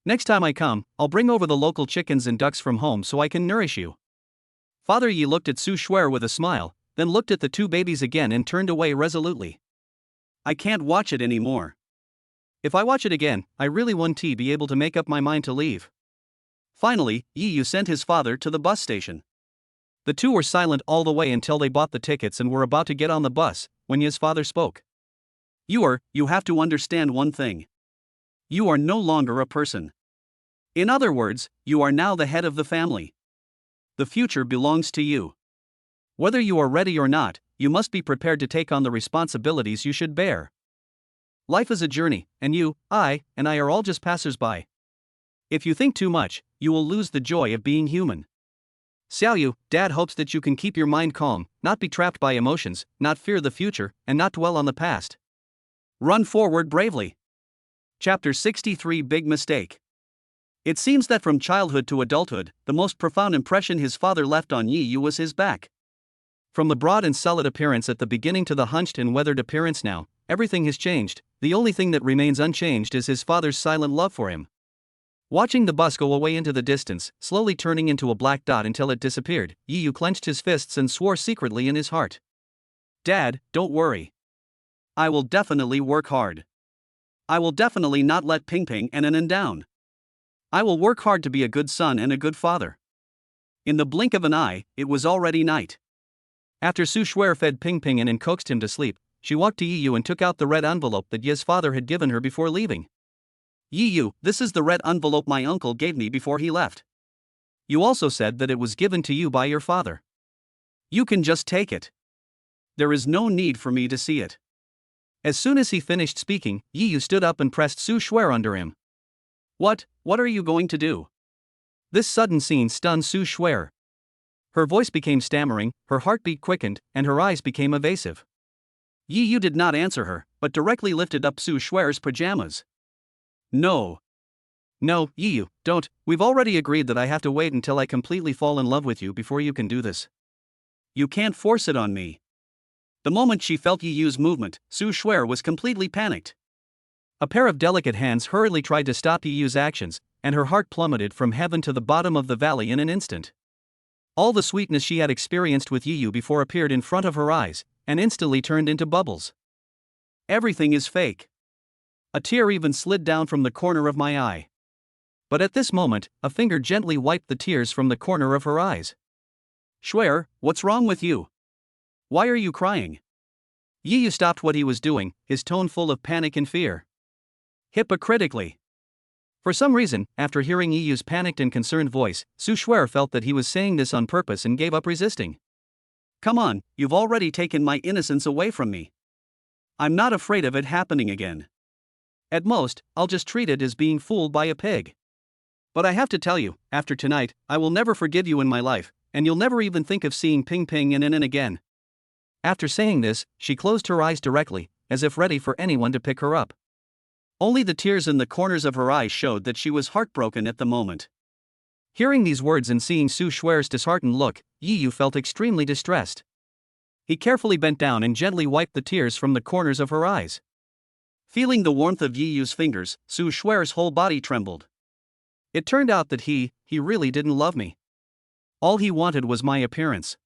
Next time I come, I'll bring over the local chickens and ducks from home so I can nourish you. Father Yi looked at Su Shuer with a smile, then looked at the two babies again and turned away resolutely. I can't watch it anymore. If I watch it again, I really won't be able to make up my mind to leave. Finally, Yi Yu sent his father to the bus station. The two were silent all the way until they bought the tickets and were about to get on the bus, when his father spoke. You have to understand one thing. You are no longer a person. In other words, you are now the head of the family. The future belongs to you. Whether you are ready or not, you must be prepared to take on the responsibilities you should bear. Life is a journey, and I are all just passers-by. If you think too much, you will lose the joy of being human. Xiaoyu, Dad hopes that you can keep your mind calm, not be trapped by emotions, not fear the future, and not dwell on the past. Run forward bravely. Chapter 63 Big Mistake. It seems that from childhood to adulthood, the most profound impression his father left on Yi Yu was his back. From the broad and solid appearance at the beginning to the hunched and weathered appearance now, everything has changed. The only thing that remains unchanged is his father's silent love for him. Watching the bus go away into the distance, slowly turning into a black dot until it disappeared, Yi Yu clenched his fists and swore secretly in his heart. Dad, don't worry. I will definitely work hard. I will definitely not let Ping Ping and Ann down. I will work hard to be a good son and a good father. In the blink of an eye, it was already night. After Su Shuer fed Ping Ping and coaxed him to sleep, she walked to Yi Yu and took out the red envelope that Yi's father had given her before leaving. Yi Yu, this is the red envelope my uncle gave me before he left. You also said that it was given to you by your father. You can just take it. There is no need for me to see it. As soon as he finished speaking, Yi Yu stood up and pressed Su Shuer under him. What are you going to do? This sudden scene stunned Su Shuer. Her voice became stammering, her heartbeat quickened, and her eyes became evasive. Yi Yu did not answer her, but directly lifted up Su Shuer's pajamas. No, Yi Yu, don't. We've already agreed that I have to wait until I completely fall in love with you before you can do this. You can't force it on me. The moment she felt Yi Yu's movement, Su Shuer was completely panicked. A pair of delicate hands hurriedly tried to stop Yi Yu's actions, and her heart plummeted from heaven to the bottom of the valley in an instant. All the sweetness she had experienced with Yi Yu before appeared in front of her eyes, and instantly turned into bubbles. Everything is fake. A tear even slid down from the corner of my eye. But at this moment, a finger gently wiped the tears from the corner of her eyes. Schwer, what's wrong with you? Why are you crying? Yi Yu stopped what he was doing, his tone full of panic and fear. Hypocritically. For some reason, after hearing Yi Yu's panicked and concerned voice, Su Schwer felt that he was saying this on purpose and gave up resisting. Come on, you've already taken my innocence away from me. I'm not afraid of it happening again. At most, I'll just treat it as being fooled by a pig. But I have to tell you, after tonight, I will never forgive you in my life, and you'll never even think of seeing Ping Ping and In again. After saying this, she closed her eyes directly, as if ready for anyone to pick her up. Only the tears in the corners of her eyes showed that she was heartbroken at the moment. Hearing these words and seeing Su Schwer's disheartened look, Yi Yu felt extremely distressed. He carefully bent down and gently wiped the tears from the corners of her eyes. Feeling the warmth of Yi Yu's fingers, Su Schwer's whole body trembled. It turned out that he really didn't love me. All he wanted was my appearance.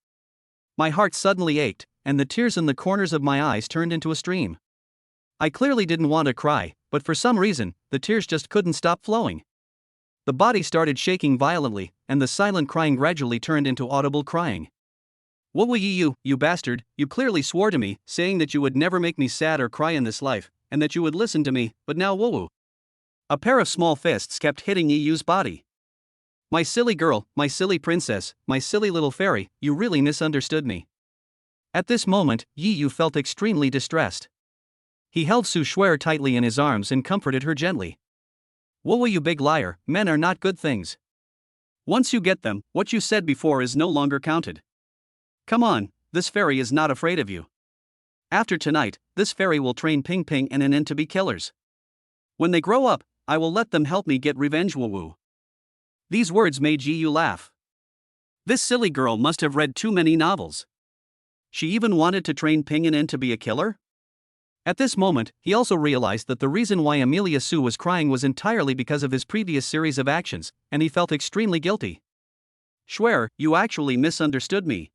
My heart suddenly ached, and the tears in the corners of my eyes turned into a stream. I clearly didn't want to cry, but for some reason, the tears just couldn't stop flowing. The body started shaking violently, and the silent crying gradually turned into audible crying. What will you bastard, you clearly swore to me, saying that you would never make me sad or cry in this life, and that you would listen to me, but now woo. A pair of small fists kept hitting Yi Yu's body. My silly girl, my silly princess, my silly little fairy, you really misunderstood me. At this moment, Yi Yu felt extremely distressed. He held Su Schwer tightly in his arms and comforted her gently. Whoa, you big liar, men are not good things. Once you get them, what you said before is no longer counted. Come on, this fairy is not afraid of you. After tonight, this fairy will train Ping Ping and In to be killers. When they grow up, I will let them help me get revenge woo. These words made Yi Yu laugh. This silly girl must have read too many novels. She even wanted to train Ping and In to be a killer? At this moment, he also realized that the reason why Amelia Su was crying was entirely because of his previous series of actions, and he felt extremely guilty. Schwer, you actually misunderstood me.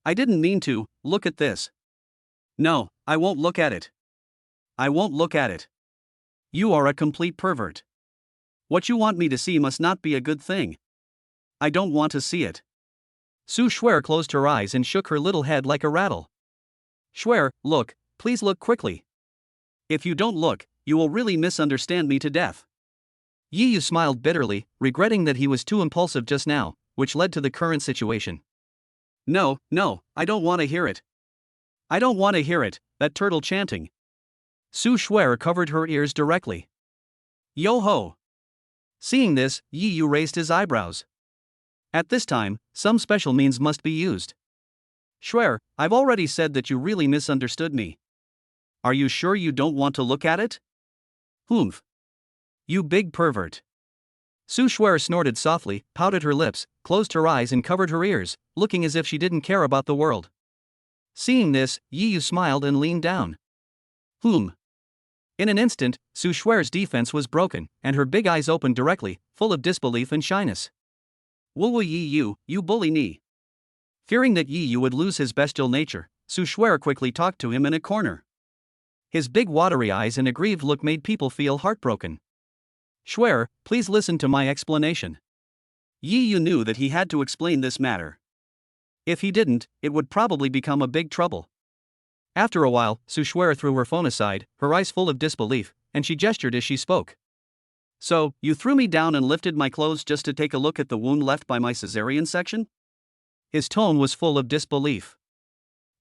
I didn't mean to. Look at this. No, I won't look at it. I won't look at it. You are a complete pervert. What you want me to see must not be a good thing. I don't want to see it. Su Schwer closed her eyes and shook her little head like a rattle. Schwer, look, please look quickly. If you don't look, you will really misunderstand me to death. Yi Yu smiled bitterly, regretting that he was too impulsive just now, which led to the current situation. No, I don't want to hear it. I don't want to hear it, that turtle chanting. Su Schwer covered her ears directly. Yo-ho! Seeing this, Yi Yu raised his eyebrows. At this time, some special means must be used. Schwer, I've already said that you really misunderstood me. Are you sure you don't want to look at it? Humph. You big pervert. Su Schwer snorted softly, pouted her lips, closed her eyes and covered her ears, looking as if she didn't care about the world. Seeing this, Yi Yu smiled and leaned down. In an instant, Su Schwer's defense was broken, and her big eyes opened directly, full of disbelief and shyness. Woo Yi Yu bully me. Fearing that Yi Yu would lose his bestial nature, Su Schwer quickly talked to him in a corner. His big watery eyes and aggrieved look made people feel heartbroken. Schwer, please listen to my explanation. Yi Yu knew that he had to explain this matter. If he didn't, it would probably become a big trouble. After a while, Su Schwer threw her phone aside, her eyes full of disbelief, and she gestured as she spoke. So, you threw me down and lifted my clothes just to take a look at the wound left by my cesarean section? His tone was full of disbelief.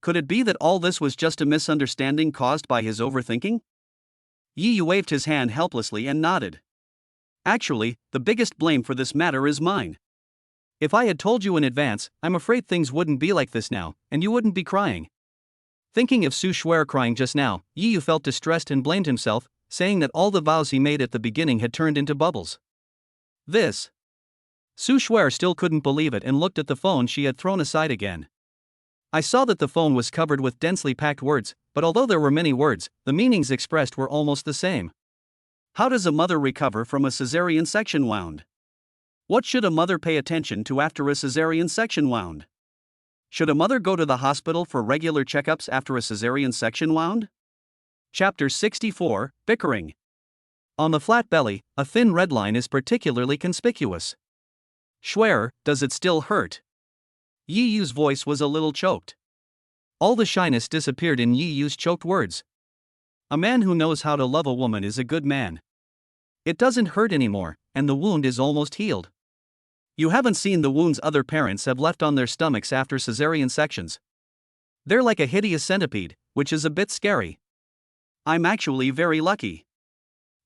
Could it be that all this was just a misunderstanding caused by his overthinking? Yi Yu waved his hand helplessly and nodded. Actually, the biggest blame for this matter is mine. If I had told you in advance, I'm afraid things wouldn't be like this now, and you wouldn't be crying. Thinking of Su Schwer crying just now, Yi Yu felt distressed and blamed himself, saying that all the vows he made at the beginning had turned into bubbles. Su Schwer still couldn't believe it and looked at the phone she had thrown aside again. I saw that the phone was covered with densely packed words, but although there were many words, the meanings expressed were almost the same. How does a mother recover from a cesarean section wound? What should a mother pay attention to after a cesarean section wound? Should a mother go to the hospital for regular checkups after a cesarean section wound? Chapter 64, Bickering. On the flat belly, a thin red line is particularly conspicuous. Schwer, does it still hurt? Yi Yu's voice was a little choked. All the shyness disappeared in Yi Yu's choked words. A man who knows how to love a woman is a good man. It doesn't hurt anymore, and the wound is almost healed. You haven't seen the wounds other parents have left on their stomachs after cesarean sections. They're like a hideous centipede, which is a bit scary. I'm actually very lucky.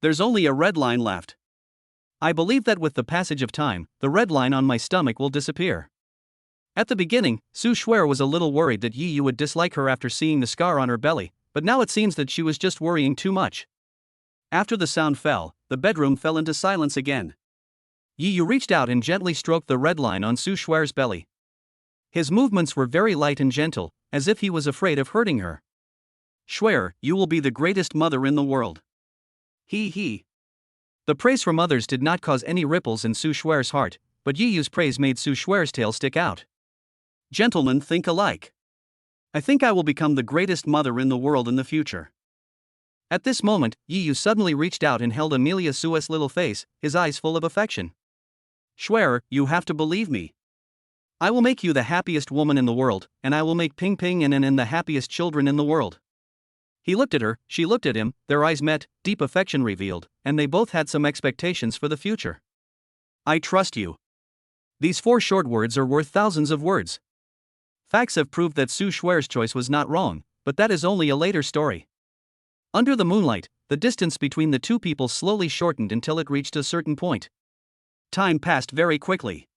There's only a red line left. I believe that with the passage of time, the red line on my stomach will disappear. At the beginning, Su Schwer was a little worried that Yi Yu would dislike her after seeing the scar on her belly, but now it seems that she was just worrying too much. After the sound fell, the bedroom fell into silence again. Yi Yu reached out and gently stroked the red line on Su Schwer's belly. His movements were very light and gentle, as if he was afraid of hurting her. Schwer, you will be the greatest mother in the world. He. The praise from others did not cause any ripples in Su Schwer's heart, but Yi Yu's praise made Su Schwer's tail stick out. Gentlemen think alike. I think I will become the greatest mother in the world in the future. At this moment, Yi Yu suddenly reached out and held Amelia Su's little face, his eyes full of affection. Schwer, you have to believe me. I will make you the happiest woman in the world, and I will make Ping Ping and the happiest children in the world. He looked at her, she looked at him, their eyes met, deep affection revealed, and they both had some expectations for the future. I trust you. These 4 short words are worth thousands of words. Facts have proved that Su Schwer's choice was not wrong, but that is only a later story. Under the moonlight, the distance between the two people slowly shortened until it reached a certain point. Time passed very quickly.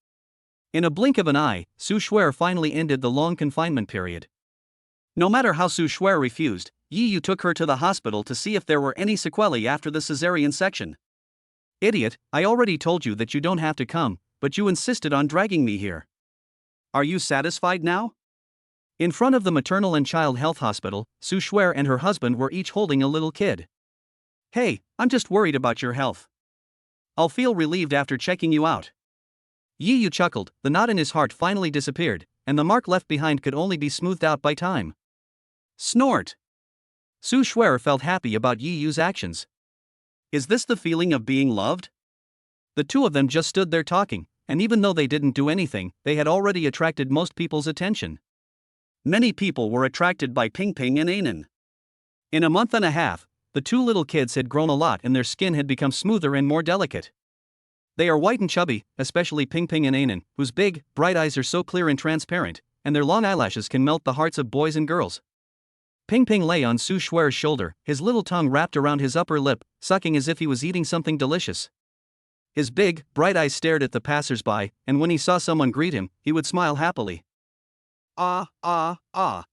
In a blink of an eye, Su Schwer finally ended the long confinement period. No matter how Su Schwer refused, Yi Yu took her to the hospital to see if there were any sequelae after the cesarean section. Idiot, I already told you that you don't have to come, but you insisted on dragging me here. Are you satisfied now? In front of the maternal and child health hospital, Su Schwer and her husband were each holding a little kid. Hey, I'm just worried about your health. I'll feel relieved after checking you out. Yi Yu chuckled, the knot in his heart finally disappeared, and the mark left behind could only be smoothed out by time. Snort! Su Schwer felt happy about Yi Yu's actions. Is this the feeling of being loved? The two of them just stood there talking, and even though they didn't do anything, they had already attracted most people's attention. Many people were attracted by Ping Ping and Anan. In a month and a half, the 2 little kids had grown a lot and their skin had become smoother and more delicate. They are white and chubby, especially Ping Ping and Anan, whose big, bright eyes are so clear and transparent, and their long eyelashes can melt the hearts of boys and girls. Ping Ping lay on Su Schwer's shoulder, his little tongue wrapped around his upper lip, sucking as if he was eating something delicious. His big, bright eyes stared at the passers-by, and when he saw someone greet him, he would smile happily. Ah.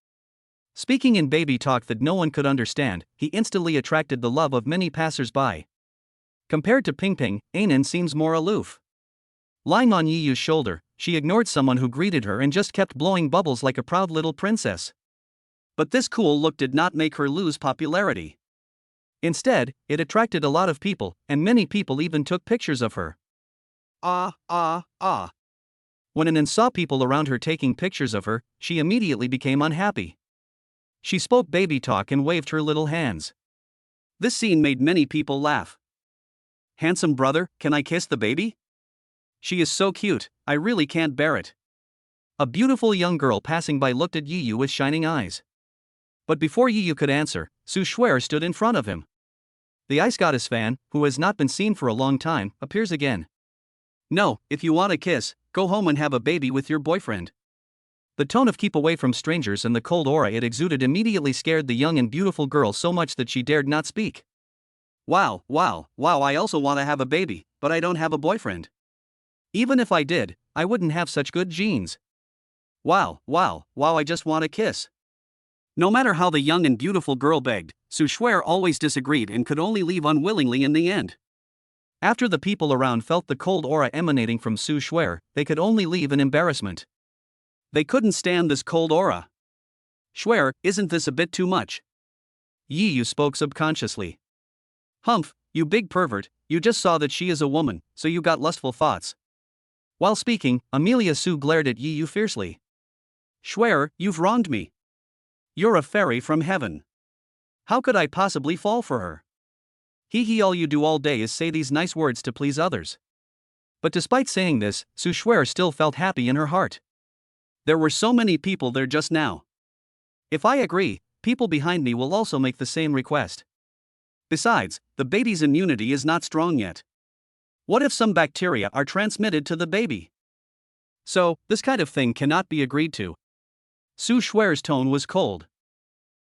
Speaking in baby talk that no one could understand, he instantly attracted the love of many passers-by. Compared to Ping Ping, Anan seems more aloof. Lying on Yi Yu's shoulder, she ignored someone who greeted her and just kept blowing bubbles like a proud little princess. But this cool look did not make her lose popularity. Instead, it attracted a lot of people, and many people even took pictures of her. When Anan saw people around her taking pictures of her, she immediately became unhappy. She spoke baby talk and waved her little hands. This scene made many people laugh. Handsome brother, can I kiss the baby? She is so cute, I really can't bear it. A beautiful young girl passing by looked at Yi Yu with shining eyes. But before Yi Yu could answer, Su Schwer stood in front of him. The ice goddess fan, who has not been seen for a long time, appears again. No, if you want a kiss, go home and have a baby with your boyfriend. The tone of keep away from strangers and the cold aura it exuded immediately scared the young and beautiful girl so much that she dared not speak. Wow, I also want to have a baby, but I don't have a boyfriend. Even if I did, I wouldn't have such good genes. Wow, I just want a kiss. No matter how the young and beautiful girl begged, Su Schwer always disagreed and could only leave unwillingly in the end. After the people around felt the cold aura emanating from Su Schwer, they could only leave in embarrassment. They couldn't stand this cold aura. Schwer, isn't this a bit too much? Yi Yu spoke subconsciously. Humph, you big pervert, you just saw that she is a woman, so you got lustful thoughts. While speaking, Amelia Sue glared at Yi Yu fiercely. Swear, you've wronged me. You're a fairy from heaven. How could I possibly fall for her? Hee all you do all day is say these nice words to please others. But despite saying this, Su Shuer still felt happy in her heart. There were so many people there just now. If I agree, people behind me will also make the same request. Besides, the baby's immunity is not strong yet. What if some bacteria are transmitted to the baby? So, this kind of thing cannot be agreed to. Su Shuer's tone was cold.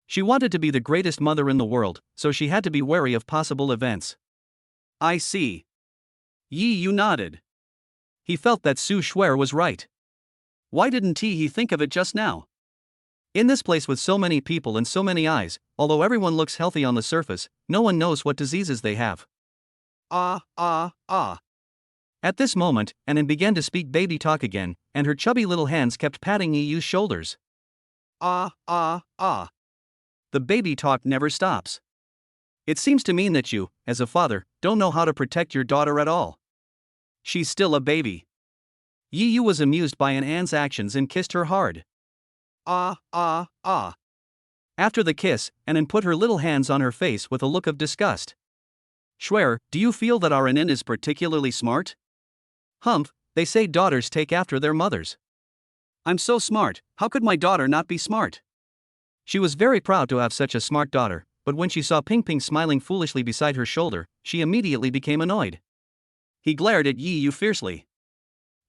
She wanted to be the greatest mother in the world, so she had to be wary of possible events. I see. Yi Yu nodded. He felt that Su Shuer was right. Why didn't he think of it just now? In this place with so many people and so many eyes, although everyone looks healthy on the surface, no one knows what diseases they have. At this moment, Anan began to speak baby talk again, and her chubby little hands kept patting Yi Yu's shoulders. The baby talk never stops. It seems to mean that you, as a father, don't know how to protect your daughter at all. She's still a baby. Yi Yu was amused by Anan's actions and kissed her hard. After the kiss, Anan put her little hands on her face with a look of disgust. Shuer, do you feel that our Anan is particularly smart? Humph, they say daughters take after their mothers. I'm so smart, how could my daughter not be smart? She was very proud to have such a smart daughter, but when she saw Ping Ping smiling foolishly beside her shoulder, she immediately became annoyed. He glared at Yi Yu fiercely.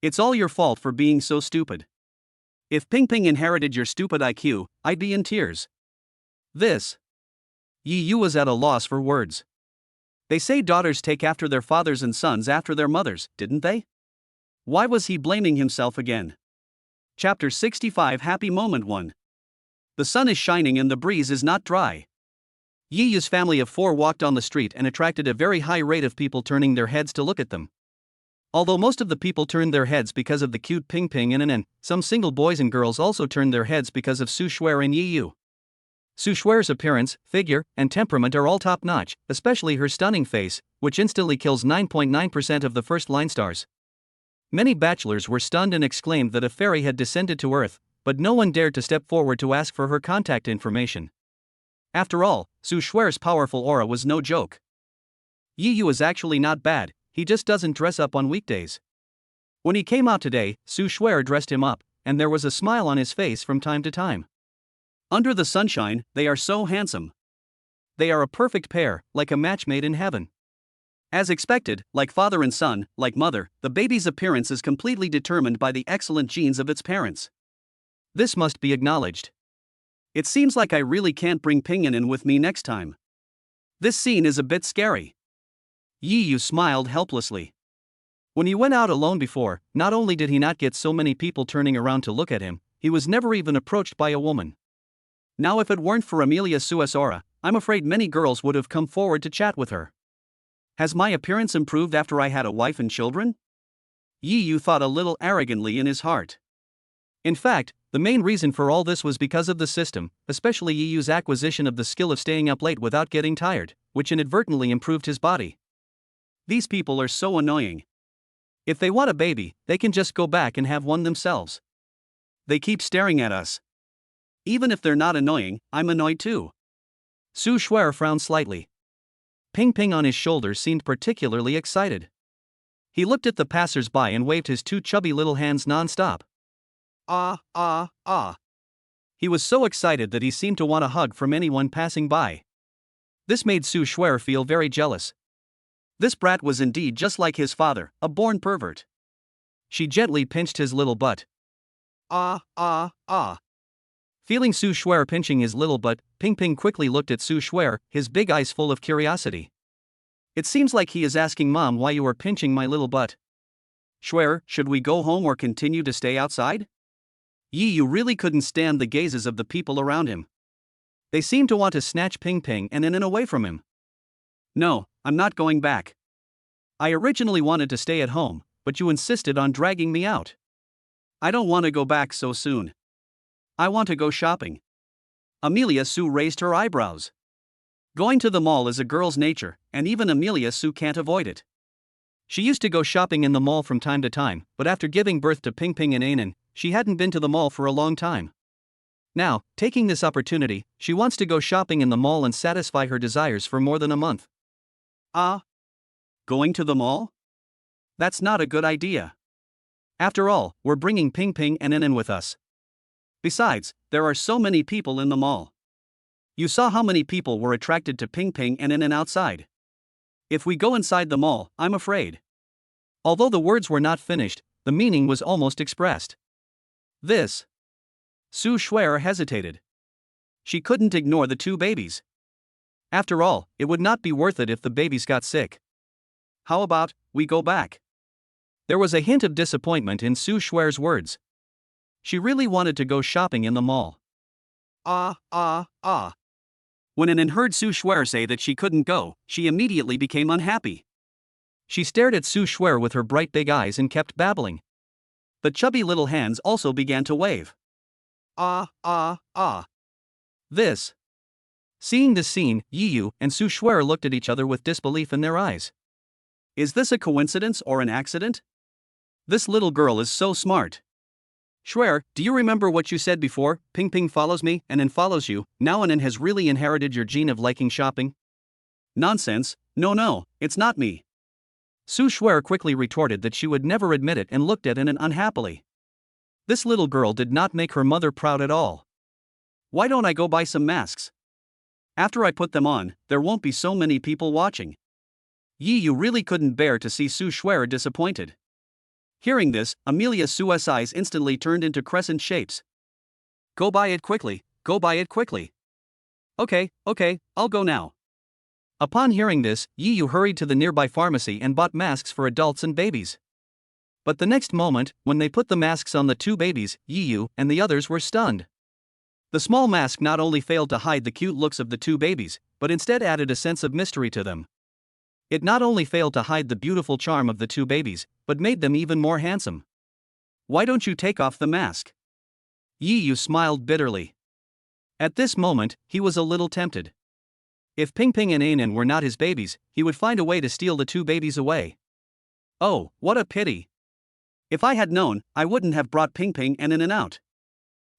It's all your fault for being so stupid. If Ping Ping inherited your stupid IQ, I'd be in tears. This. Yi Yu was at a loss for words. They say daughters take after their fathers and sons after their mothers, didn't they? Why was he blaming himself again? Chapter 65 Happy Moment 1. The sun is shining and the breeze is not dry. Yi Yu's family of 4 walked on the street and attracted a very high rate of people turning their heads to look at them. Although most of the people turned their heads because of the cute Ping Ping and Anan, some single boys and girls also turned their heads because of Su Shuer and Yi Yu. Su Shuer's appearance, figure, and temperament are all top-notch, especially her stunning face, which instantly kills 9.9% of the first-line stars. Many bachelors were stunned and exclaimed that a fairy had descended to Earth, but no one dared to step forward to ask for her contact information. After all, Su Shuer's powerful aura was no joke. Yi Yu is actually not bad, he just doesn't dress up on weekdays. When he came out today, Su Shuer dressed him up, and there was a smile on his face from time to time. Under the sunshine, they are so handsome. They are a perfect pair, like a match made in heaven. As expected, like father and son, like mother, the baby's appearance is completely determined by the excellent genes of its parents. This must be acknowledged. It seems like I really can't bring Ping in with me next time. This scene is a bit scary. Yi Yu smiled helplessly. When he went out alone before, not only did he not get so many people turning around to look at him, he was never even approached by a woman. Now if it weren't for Amelia Sue's aura, I'm afraid many girls would have come forward to chat with her. Has my appearance improved after I had a wife and children? Yi Yu thought a little arrogantly in his heart. In fact, the main reason for all this was because of the system, especially Yi Yu's acquisition of the skill of staying up late without getting tired, which inadvertently improved his body. These people are so annoying. If they want a baby, they can just go back and have one themselves. They keep staring at us. Even if they're not annoying, I'm annoyed too. Su Shuer frowned slightly. Ping Ping on his shoulder seemed particularly excited. He looked at the passers-by and waved his 2 chubby little hands non-stop. He was so excited that he seemed to want a hug from anyone passing by. This made Su Shuer feel very jealous. This brat was indeed just like his father, a born pervert. She gently pinched his little butt. Feeling Su Shuer pinching his little butt, Ping Ping quickly looked at Su Shuer, his big eyes full of curiosity. It seems like he is asking Mom why you are pinching my little butt. Shuer, should we go home or continue to stay outside? Yi Yu really couldn't stand the gazes of the people around him. They seemed to want to snatch Ping Ping and Anan away from him. No, I'm not going back. I originally wanted to stay at home, but you insisted on dragging me out. I don't want to go back so soon. I want to go shopping. Amelia Sue raised her eyebrows. Going to the mall is a girl's nature, and even Amelia Sue can't avoid it. She used to go shopping in the mall from time to time, but after giving birth to Ping Ping and Anan, she hadn't been to the mall for a long time. Now, taking this opportunity, she wants to go shopping in the mall and satisfy her desires for more than a month. Going to the mall? That's not a good idea. After all, we're bringing Ping Ping and Anan with us. Besides, there are so many people in the mall. You saw how many people were attracted to Ping Ping and Anan outside. If we go inside the mall, I'm afraid. Although the words were not finished, the meaning was almost expressed. This. Su Shuer hesitated. She couldn't ignore the two babies. After all, it would not be worth it if the babies got sick. How about, we go back? There was a hint of disappointment in Su Shuer's words. She really wanted to go shopping in the mall. When Anan heard Su Shuer say that she couldn't go, she immediately became unhappy. She stared at Su Shuer with her bright big eyes and kept babbling. The chubby little hands also began to wave. This. Seeing this scene, Yiyu and Su Shuer looked at each other with disbelief in their eyes. Is this a coincidence or an accident? This little girl is so smart. Shuer, do you remember what you said before? Ping Ping follows me, Anan follows you. Now Anan has really inherited your gene of liking shopping? Nonsense, no, it's not me. Su Shuer quickly retorted that she would never admit it and looked at Anan unhappily. This little girl did not make her mother proud at all. Why don't I go buy some masks? After I put them on, there won't be so many people watching. Yiyu really couldn't bear to see Su Shuer disappointed. Hearing this, Amelia Su's eyes instantly turned into crescent shapes. Go buy it quickly, go buy it quickly. Okay, I'll go now. Upon hearing this, Yiyu hurried to the nearby pharmacy and bought masks for adults and babies. But the next moment, when they put the masks on the two babies, Yiyu and the others were stunned. The small mask not only failed to hide the cute looks of the two babies, but instead added a sense of mystery to them. It not only failed to hide the beautiful charm of the two babies, but made them even more handsome. Why don't you take off the mask? Yiyu smiled bitterly. At this moment, he was a little tempted. If Ping Ping and Anan were not his babies, he would find a way to steal the two babies away. Oh, what a pity. If I had known, I wouldn't have brought Ping Ping and Anan out.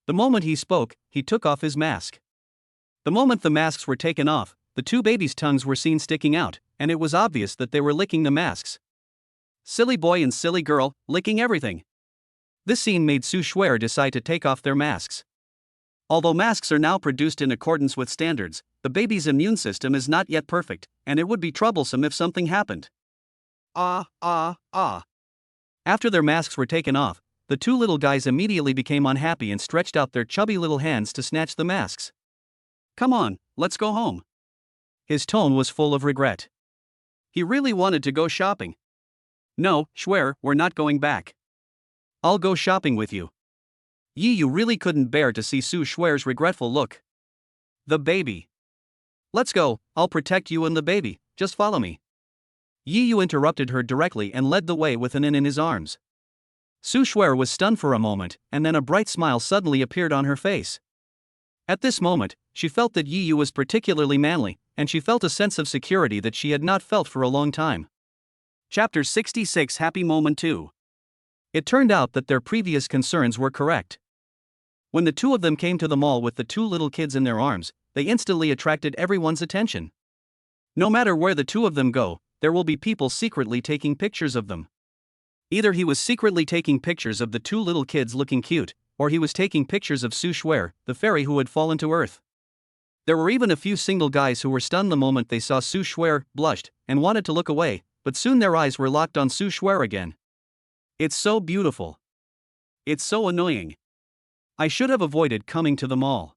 The moment he spoke, he took off his mask. The moment the masks were taken off, the two babies' tongues were seen sticking out, and it was obvious that they were licking the masks. Silly boy and silly girl, licking everything. This scene made Su Shuer decide to take off their masks. Although masks are now produced in accordance with standards, the baby's immune system is not yet perfect, and it would be troublesome if something happened. After their masks were taken off, the two little guys immediately became unhappy and stretched out their chubby little hands to snatch the masks. Come on, let's go home. His tone was full of regret. He really wanted to go shopping. No, Shuer, we're not going back. I'll go shopping with you. Yiyu really couldn't bear to see Su Shuer's regretful look. The baby. Let's go, I'll protect you and the baby, just follow me. Yiyu interrupted her directly and led the way with Anan in his arms. Su Shuer was stunned for a moment, and then a bright smile suddenly appeared on her face. At this moment, she felt that Yiyu was particularly manly, and she felt a sense of security that she had not felt for a long time. Chapter 66 Happy Moment 2. It turned out that their previous concerns were correct. When the two of them came to the mall with the two little kids in their arms, they instantly attracted everyone's attention. No matter where the two of them go, there will be people secretly taking pictures of them. Either he was secretly taking pictures of the two little kids looking cute, or he was taking pictures of Su Shuer, the fairy who had fallen to earth. There were even a few single guys who were stunned the moment they saw Su Shuer, blushed, and wanted to look away, but soon their eyes were locked on Su Shuer again. It's so beautiful. It's so annoying. I should have avoided coming to the mall.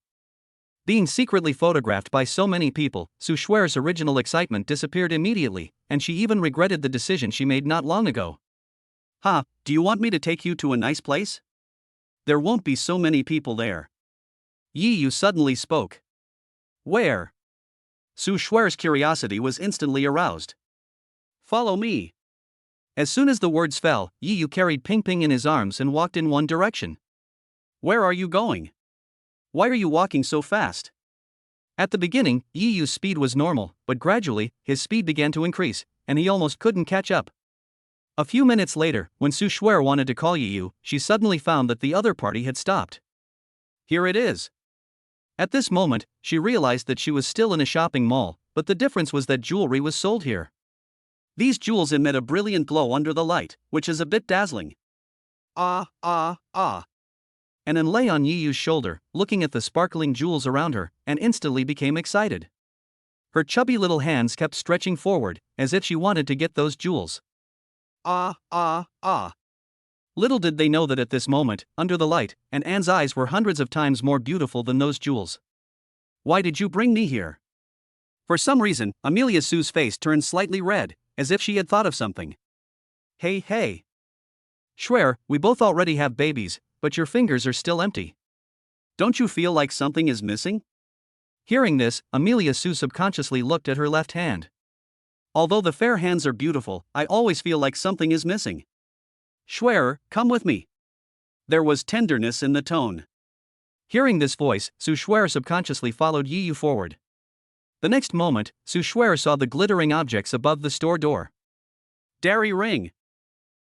Being secretly photographed by so many people, Su Shuer's original excitement disappeared immediately, and she even regretted the decision she made not long ago. Do you want me to take you to a nice place? There won't be so many people there. Yiyu suddenly spoke. Where? Su Shuer's curiosity was instantly aroused. Follow me. As soon as the words fell, Yiyu carried Ping Ping in his arms and walked in one direction. Where are you going? Why are you walking so fast? At the beginning, Yiyu's speed was normal, but gradually, his speed began to increase, and he almost couldn't catch up. A few minutes later, when Su Shuer wanted to call Yi, she suddenly found that the other party had stopped. Here it is. At this moment, she realized that she was still in a shopping mall, but the difference was that jewelry was sold here. These jewels emit a brilliant glow under the light, which is a bit dazzling. Ah. And then lay on Yi's shoulder, looking at the sparkling jewels around her, and instantly became excited. Her chubby little hands kept stretching forward, as if she wanted to get those jewels. Ah. Little did they know that at this moment, under the light, Anne's eyes were hundreds of times more beautiful than those jewels. Why did you bring me here? For some reason, Amelia Sue's face turned slightly red, as if she had thought of something. Hey. Shuer, we both already have babies, but your fingers are still empty. Don't you feel like something is missing? Hearing this, Amelia Sue subconsciously looked at her left hand. Although the fair hands are beautiful, I always feel like something is missing. Shuer, come with me. There was tenderness in the tone. Hearing this voice, Su Shuer subconsciously followed Yi forward. The next moment, Su Shuer saw the glittering objects above the store door. Dairy ring.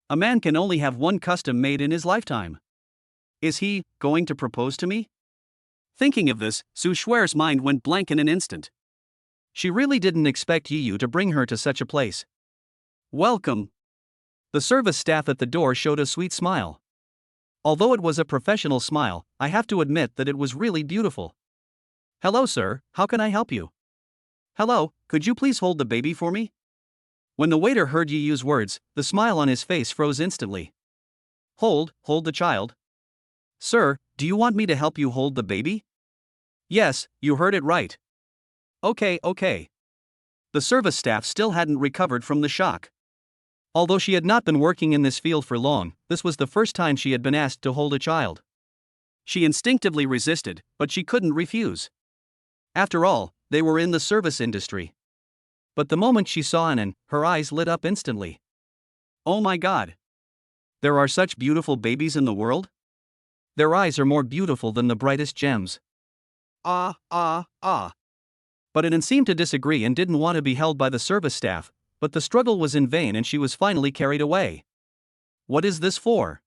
A man can only have one custom made in his lifetime. Is he going to propose to me? Thinking of this, Su Shuer's mind went blank in an instant. She really didn't expect Yi to bring her to such a place. Welcome. The service staff at the door showed a sweet smile. Although it was a professional smile, I have to admit that it was really beautiful. Hello sir, how can I help you? Hello, could you please hold the baby for me? When the waiter heard Yi's words, the smile on his face froze instantly. Hold the child. Sir, do you want me to help you hold the baby? Yes, you heard it right. Okay. The service staff still hadn't recovered from the shock. Although she had not been working in this field for long, this was the first time she had been asked to hold a child. She instinctively resisted, but she couldn't refuse. After all, they were in the service industry. But the moment she saw Anne, her eyes lit up instantly. Oh my God! There are such beautiful babies in the world? Their eyes are more beautiful than the brightest gems. But Anne seemed to disagree and didn't want to be held by the service staff, but the struggle was in vain and she was finally carried away. What is this for?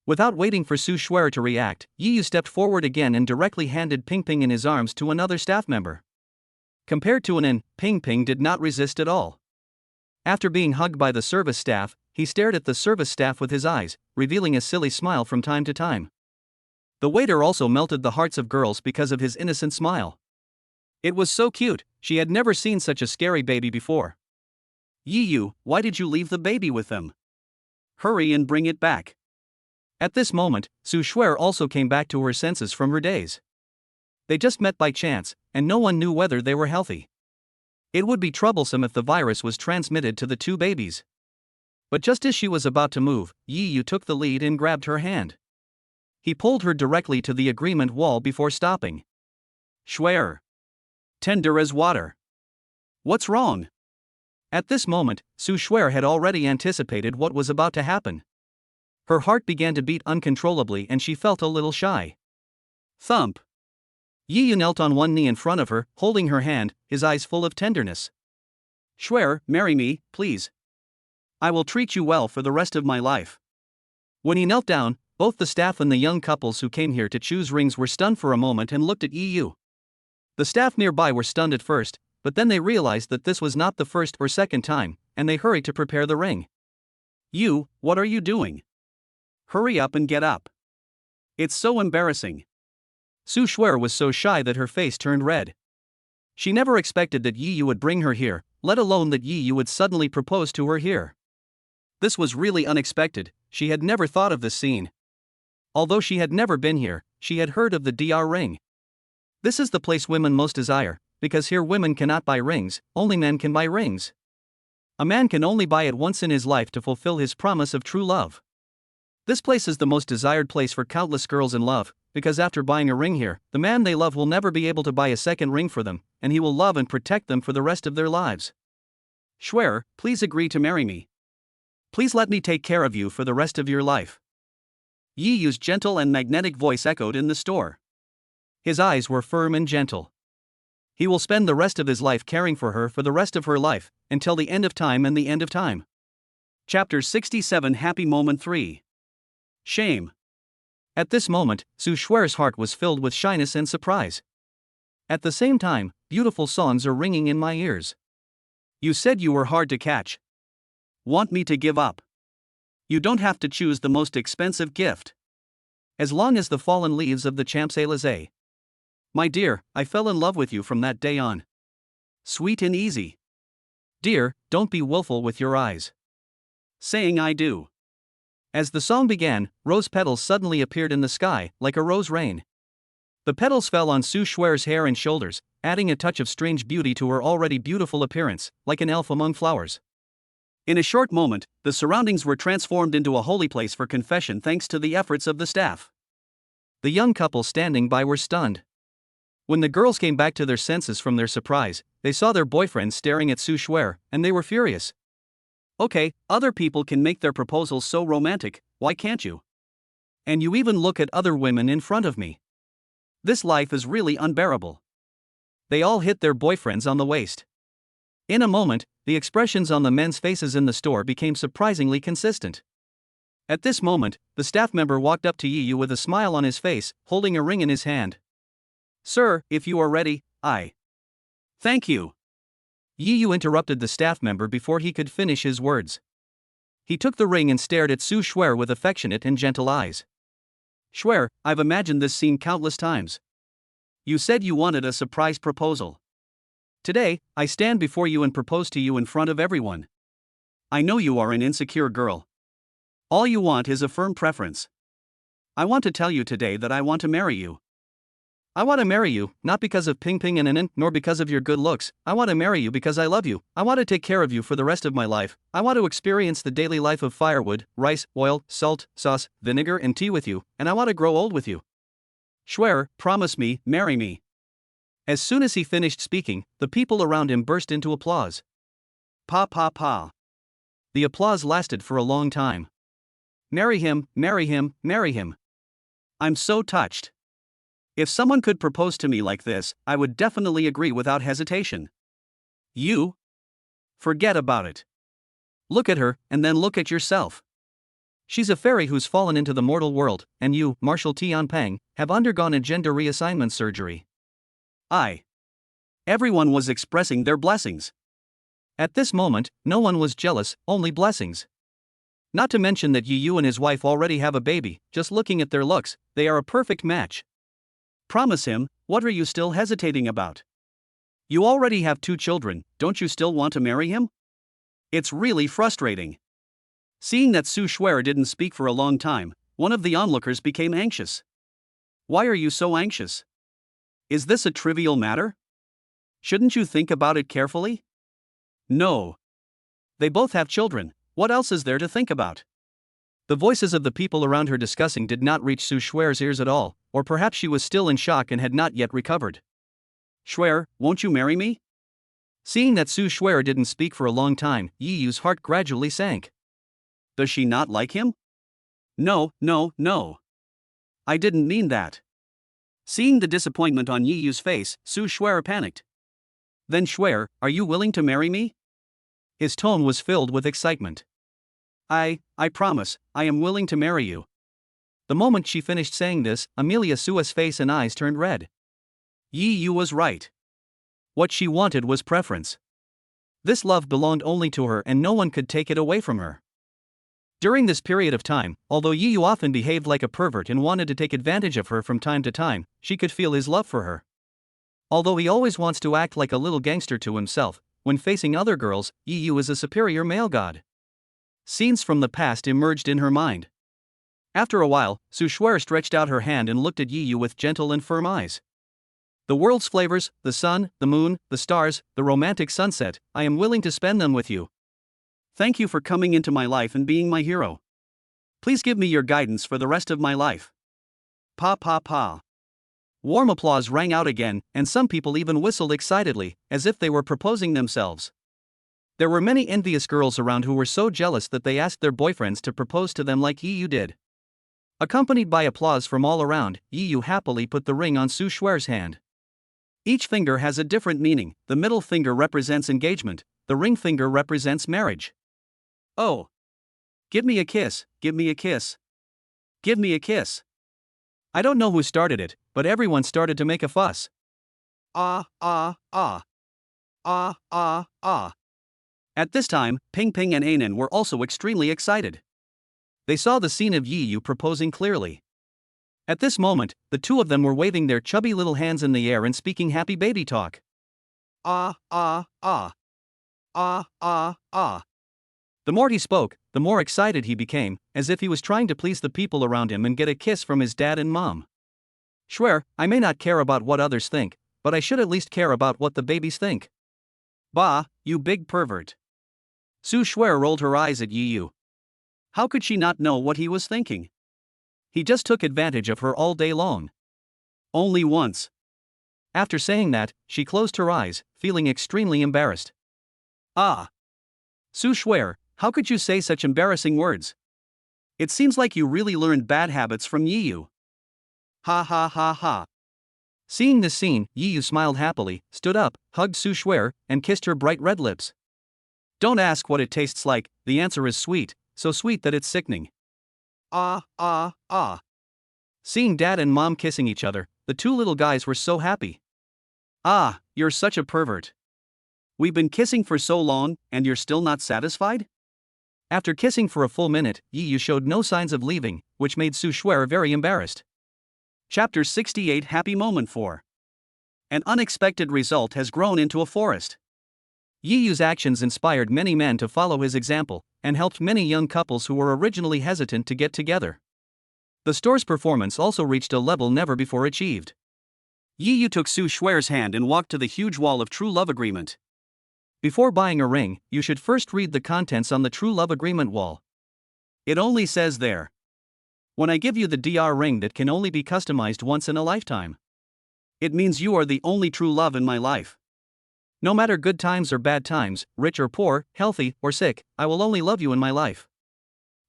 Without waiting for Su Shuer to react, Yi stepped forward again and directly handed Ping Ping in his arms to another staff member. Compared to Anne, Ping Ping did not resist at all. After being hugged by the service staff, he stared at the service staff with his eyes, revealing a silly smile from time to time. The waiter also melted the hearts of girls because of his innocent smile. It was so cute, she had never seen such a scary baby before. Yi, why did you leave the baby with them? Hurry and bring it back. At this moment, Su Shuer also came back to her senses from her daze. They just met by chance, and no one knew whether they were healthy. It would be troublesome if the virus was transmitted to the two babies. But just as she was about to move, Yi took the lead and grabbed her hand. He pulled her directly to the agreement wall before stopping. Shuer. Tender as water. What's wrong? At this moment, Su Shuer had already anticipated what was about to happen. Her heart began to beat uncontrollably and she felt a little shy. Thump. Yi knelt on one knee in front of her, holding her hand, his eyes full of tenderness. Shuer, marry me, please. I will treat you well for the rest of my life. When he knelt down, both the staff and the young couples who came here to choose rings were stunned for a moment and looked at Yi. The staff nearby were stunned at first, but then they realized that this was not the first or second time, and they hurried to prepare the ring. You, what are you doing? Hurry up and get up. It's so embarrassing. Su Shuer was so shy that her face turned red. She never expected that Yi would bring her here, let alone that Yi would suddenly propose to her here. This was really unexpected, she had never thought of this scene. Although she had never been here, she had heard of the DR ring. This is the place women most desire, because here women cannot buy rings, only men can buy rings. A man can only buy it once in his life to fulfill his promise of true love. This place is the most desired place for countless girls in love, because after buying a ring here, the man they love will never be able to buy a second ring for them, and he will love and protect them for the rest of their lives. Shuer, please agree to marry me. Please let me take care of you for the rest of your life. Yi's gentle and magnetic voice echoed in the store. His eyes were firm and gentle. He will spend the rest of his life caring for her for the rest of her life, until the end of time and the end of time. Chapter 67 Happy Moment 3. Shame. At this moment, Su Shuer's heart was filled with shyness and surprise. At the same time, beautiful songs are ringing in my ears. You said you were hard to catch. Want me to give up? You don't have to choose the most expensive gift. As long as the fallen leaves of the Champs-Élysées. My dear, I fell in love with you from that day on. Sweet and easy. Dear, don't be willful with your eyes. Saying I do. As the song began, rose petals suddenly appeared in the sky, like a rose rain. The petals fell on Su Shuer's hair and shoulders, adding a touch of strange beauty to her already beautiful appearance, like an elf among flowers. In a short moment, the surroundings were transformed into a holy place for confession thanks to the efforts of the staff. The young couple standing by were stunned. When the girls came back to their senses from their surprise, they saw their boyfriends staring at Su Shuer, and they were furious. Okay, other people can make their proposals so romantic, why can't you? And you even look at other women in front of me. This life is really unbearable. They all hit their boyfriends on the waist. In a moment, the expressions on the men's faces in the store became surprisingly consistent. At this moment, the staff member walked up to Yiyu with a smile on his face, holding a ring in his hand. Sir, if you are ready, I. Thank you. Yiyu interrupted the staff member before he could finish his words. He took the ring and stared at Su Shuer with affectionate and gentle eyes. Shuer, I've imagined this scene countless times. You said you wanted a surprise proposal. Today, I stand before you and propose to you in front of everyone. I know you are an insecure girl. All you want is a firm preference. I want to tell you today that I want to marry you. I want to marry you, not because of Ping Ping and Anan, nor because of your good looks. I want to marry you because I love you. I want to take care of you for the rest of my life. I want to experience the daily life of firewood, rice, oil, salt, sauce, vinegar, and tea with you, and I want to grow old with you. Shuer, promise me, marry me. As soon as he finished speaking, the people around him burst into applause. Pa pa pa. The applause lasted for a long time. Marry him, marry him, marry him. I'm so touched. If someone could propose to me like this, I would definitely agree without hesitation. You? Forget about it. Look at her, and then look at yourself. She's a fairy who's fallen into the mortal world, and you, Marshal Tianpeng, have undergone a gender reassignment surgery. Everyone was expressing their blessings. At this moment, no one was jealous, only blessings. Not to mention that Yiyu and his wife already have a baby. Just looking at their looks, they are a perfect match. Promise him, what are you still hesitating about? You already have 2 children, don't you still want to marry him? It's really frustrating. Seeing that Su Shuer didn't speak for a long time, one of the onlookers became anxious. Why are you so anxious? Is this a trivial matter? Shouldn't you think about it carefully? No. They both have children, what else is there to think about? The voices of the people around her discussing did not reach Su Shuer's ears at all, or perhaps she was still in shock and had not yet recovered. Shuer, won't you marry me? Seeing that Su Shuer didn't speak for a long time, Yiyu's heart gradually sank. Does she not like him? No, no, no. I didn't mean that. Seeing the disappointment on Yiyu's face, Su Shuer panicked. Then Shuer, are you willing to marry me? His tone was filled with excitement. I promise, I am willing to marry you. The moment she finished saying this, Amelia Sua's face and eyes turned red. Yiyu was right. What she wanted was preference. This love belonged only to her and no one could take it away from her. During this period of time, although Yiyu often behaved like a pervert and wanted to take advantage of her from time to time, she could feel his love for her. Although he always wants to act like a little gangster to himself, when facing other girls, Yiyu is a superior male god. Scenes from the past emerged in her mind. After a while, Su Shuer stretched out her hand and looked at Yiyu with gentle and firm eyes. The world's flavors, the sun, the moon, the stars, the romantic sunset, I am willing to spend them with you. Thank you for coming into my life and being my hero. Please give me your guidance for the rest of my life. Pa pa pa. Warm applause rang out again, and some people even whistled excitedly, as if they were proposing themselves. There were many envious girls around who were so jealous that they asked their boyfriends to propose to them like Yiyu did. Accompanied by applause from all around, Yiyu happily put the ring on Su Shuer's hand. Each finger has a different meaning. The middle finger represents engagement, the ring finger represents marriage. Oh. Give me a kiss, give me a kiss. Give me a kiss. I don't know who started it, but everyone started to make a fuss. Ah, ah, ah. Ah, ah, ah. At this time, Ping Ping and Anan were also extremely excited. They saw the scene of Yi Yu proposing clearly. At this moment, the two of them were waving their chubby little hands in the air and speaking happy baby talk. Ah, ah, ah. Ah, ah, ah. The more he spoke, the more excited he became, as if he was trying to please the people around him and get a kiss from his dad and mom. Swear, I may not care about what others think, but I should at least care about what the babies think. Bah, you big pervert. Su Shuer rolled her eyes at Yi Yu. How could she not know what he was thinking? He just took advantage of her all day long. Only once. After saying that, she closed her eyes, feeling extremely embarrassed. Ah. Su Shuer, how could you say such embarrassing words? It seems like you really learned bad habits from Yi Yu. Ha ha ha ha. Seeing this scene, Yi Yu smiled happily, stood up, hugged Su Shuer, and kissed her bright red lips. Don't ask what it tastes like, the answer is sweet, so sweet that it's sickening. Ah, ah, ah. Seeing dad and mom kissing each other, the two little guys were so happy. Ah, you're such a pervert. We've been kissing for so long, and you're still not satisfied? After kissing for a full minute, Yi Yu showed no signs of leaving, which made Su Shuer very embarrassed. Chapter 68 Happy Moment 4. An unexpected result has grown into a forest. Yi Yu's actions inspired many men to follow his example, and helped many young couples who were originally hesitant to get together. The store's performance also reached a level never before achieved. Yi Yu took Su Shuer's hand and walked to the huge wall of True Love Agreement. Before buying a ring, you should first read the contents on the True Love Agreement wall. It only says there. When I give you the DR ring that can only be customized once in a lifetime, it means you are the only true love in my life. No matter good times or bad times, rich or poor, healthy or sick, I will only love you in my life.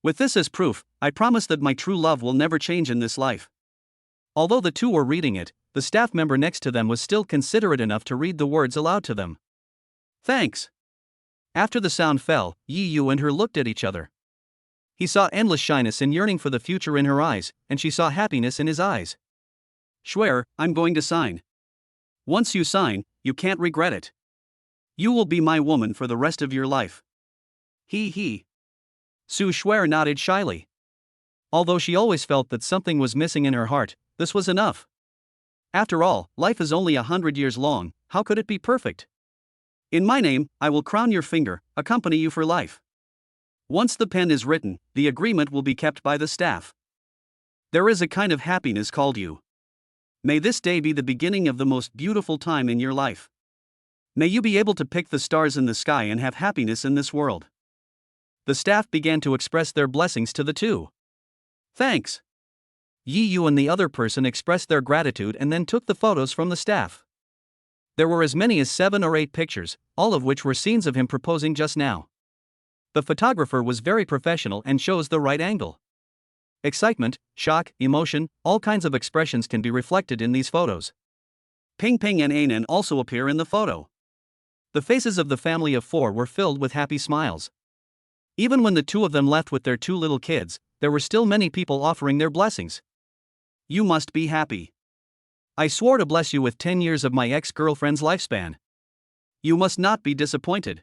With this as proof, I promise that my true love will never change in this life. Although the two were reading it, the staff member next to them was still considerate enough to read the words aloud to them. Thanks. After the sound fell, Yi Yu and her looked at each other. He saw endless shyness and yearning for the future in her eyes, and she saw happiness in his eyes. Shuer, I'm going to sign. Once you sign, you can't regret it. You will be my woman for the rest of your life. He. Su Shuer nodded shyly. Although she always felt that something was missing in her heart, this was enough. After all, life is only 100 years long, how could it be perfect? In my name, I will crown your finger, accompany you for life. Once the pen is written, the agreement will be kept by the staff. There is a kind of happiness called you. May this day be the beginning of the most beautiful time in your life. May you be able to pick the stars in the sky and have happiness in this world. The staff began to express their blessings to the two. Thanks. Yi Yu and the other person expressed their gratitude and then took the photos from the staff. There were as many as 7 or 8 pictures, all of which were scenes of him proposing just now. The photographer was very professional and chose the right angle. Excitement, shock, emotion, all kinds of expressions can be reflected in these photos. Ping Ping and Anan also appear in the photo. The faces of the family of 4 were filled with happy smiles. Even when the two of them left with their 2 little kids, there were still many people offering their blessings. You must be happy. I swore to bless you with 10 years of my ex-girlfriend's lifespan. You must not be disappointed.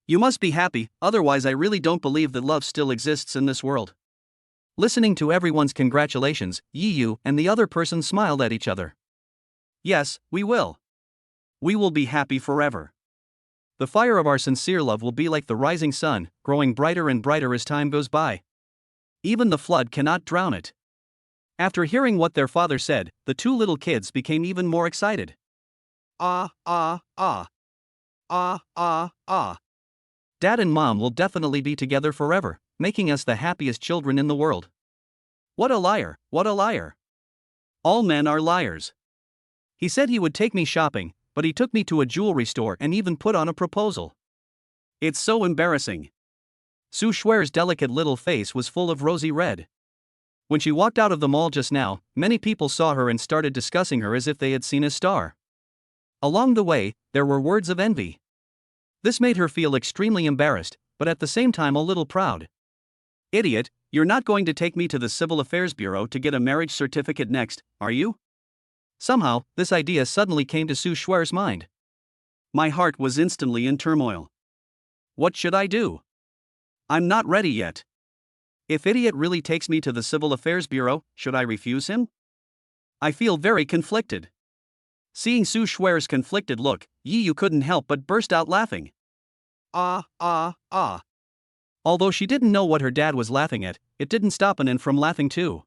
You must be happy, otherwise I really don't believe that love still exists in this world. Listening to everyone's congratulations, Yi Yu and the other person smiled at each other. Yes, we will. We will be happy forever. The fire of our sincere love will be like the rising sun, growing brighter and brighter as time goes by. Even the flood cannot drown it. After hearing what their father said, the 2 little kids became even more excited. Ah, ah, ah. Ah, ah, ah. Dad and Mom will definitely be together forever, making us the happiest children in the world. What a liar, what a liar. All men are liars. He said he would take me shopping, but he took me to a jewelry store and even put on a proposal. It's so embarrassing. Su Shuer's delicate little face was full of rosy red. When she walked out of the mall just now, many people saw her and started discussing her as if they had seen a star. Along the way, there were words of envy. This made her feel extremely embarrassed, but at the same time a little proud. Idiot, you're not going to take me to the Civil Affairs Bureau to get a marriage certificate next, are you? Somehow, this idea suddenly came to Sue Schwer's mind. My heart was instantly in turmoil. What should I do? I'm not ready yet. If idiot really takes me to the Civil Affairs Bureau, should I refuse him? I feel very conflicted. Seeing Sue Schwer's conflicted look, Yi Yu couldn't help but burst out laughing. Ah, ah, ah. Although she didn't know what her dad was laughing at, it didn't stop Anan from laughing too.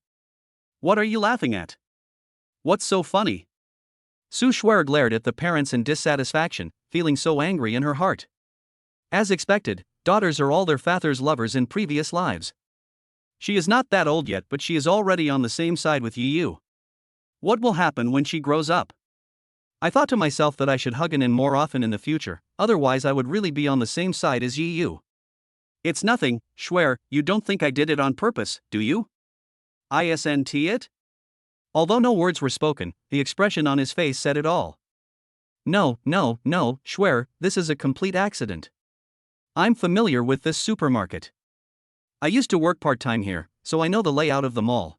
What are you laughing at? What's so funny? Sue Schwer glared at the parents in dissatisfaction, feeling so angry in her heart. As expected, daughters are all their father's lovers in previous lives. She is not that old yet, but she is already on the same side with Yi Yu. What will happen when she grows up? I thought to myself that I should hug Anan more often in the future, otherwise I would really be on the same side as Yi Yu. It's nothing, Schwer, you don't think I did it on purpose, do you? Isn't it? Although no words were spoken, the expression on his face said it all. No, Schwer, this is a complete accident. I'm familiar with this supermarket. I used to work part-time here, so I know the layout of the mall.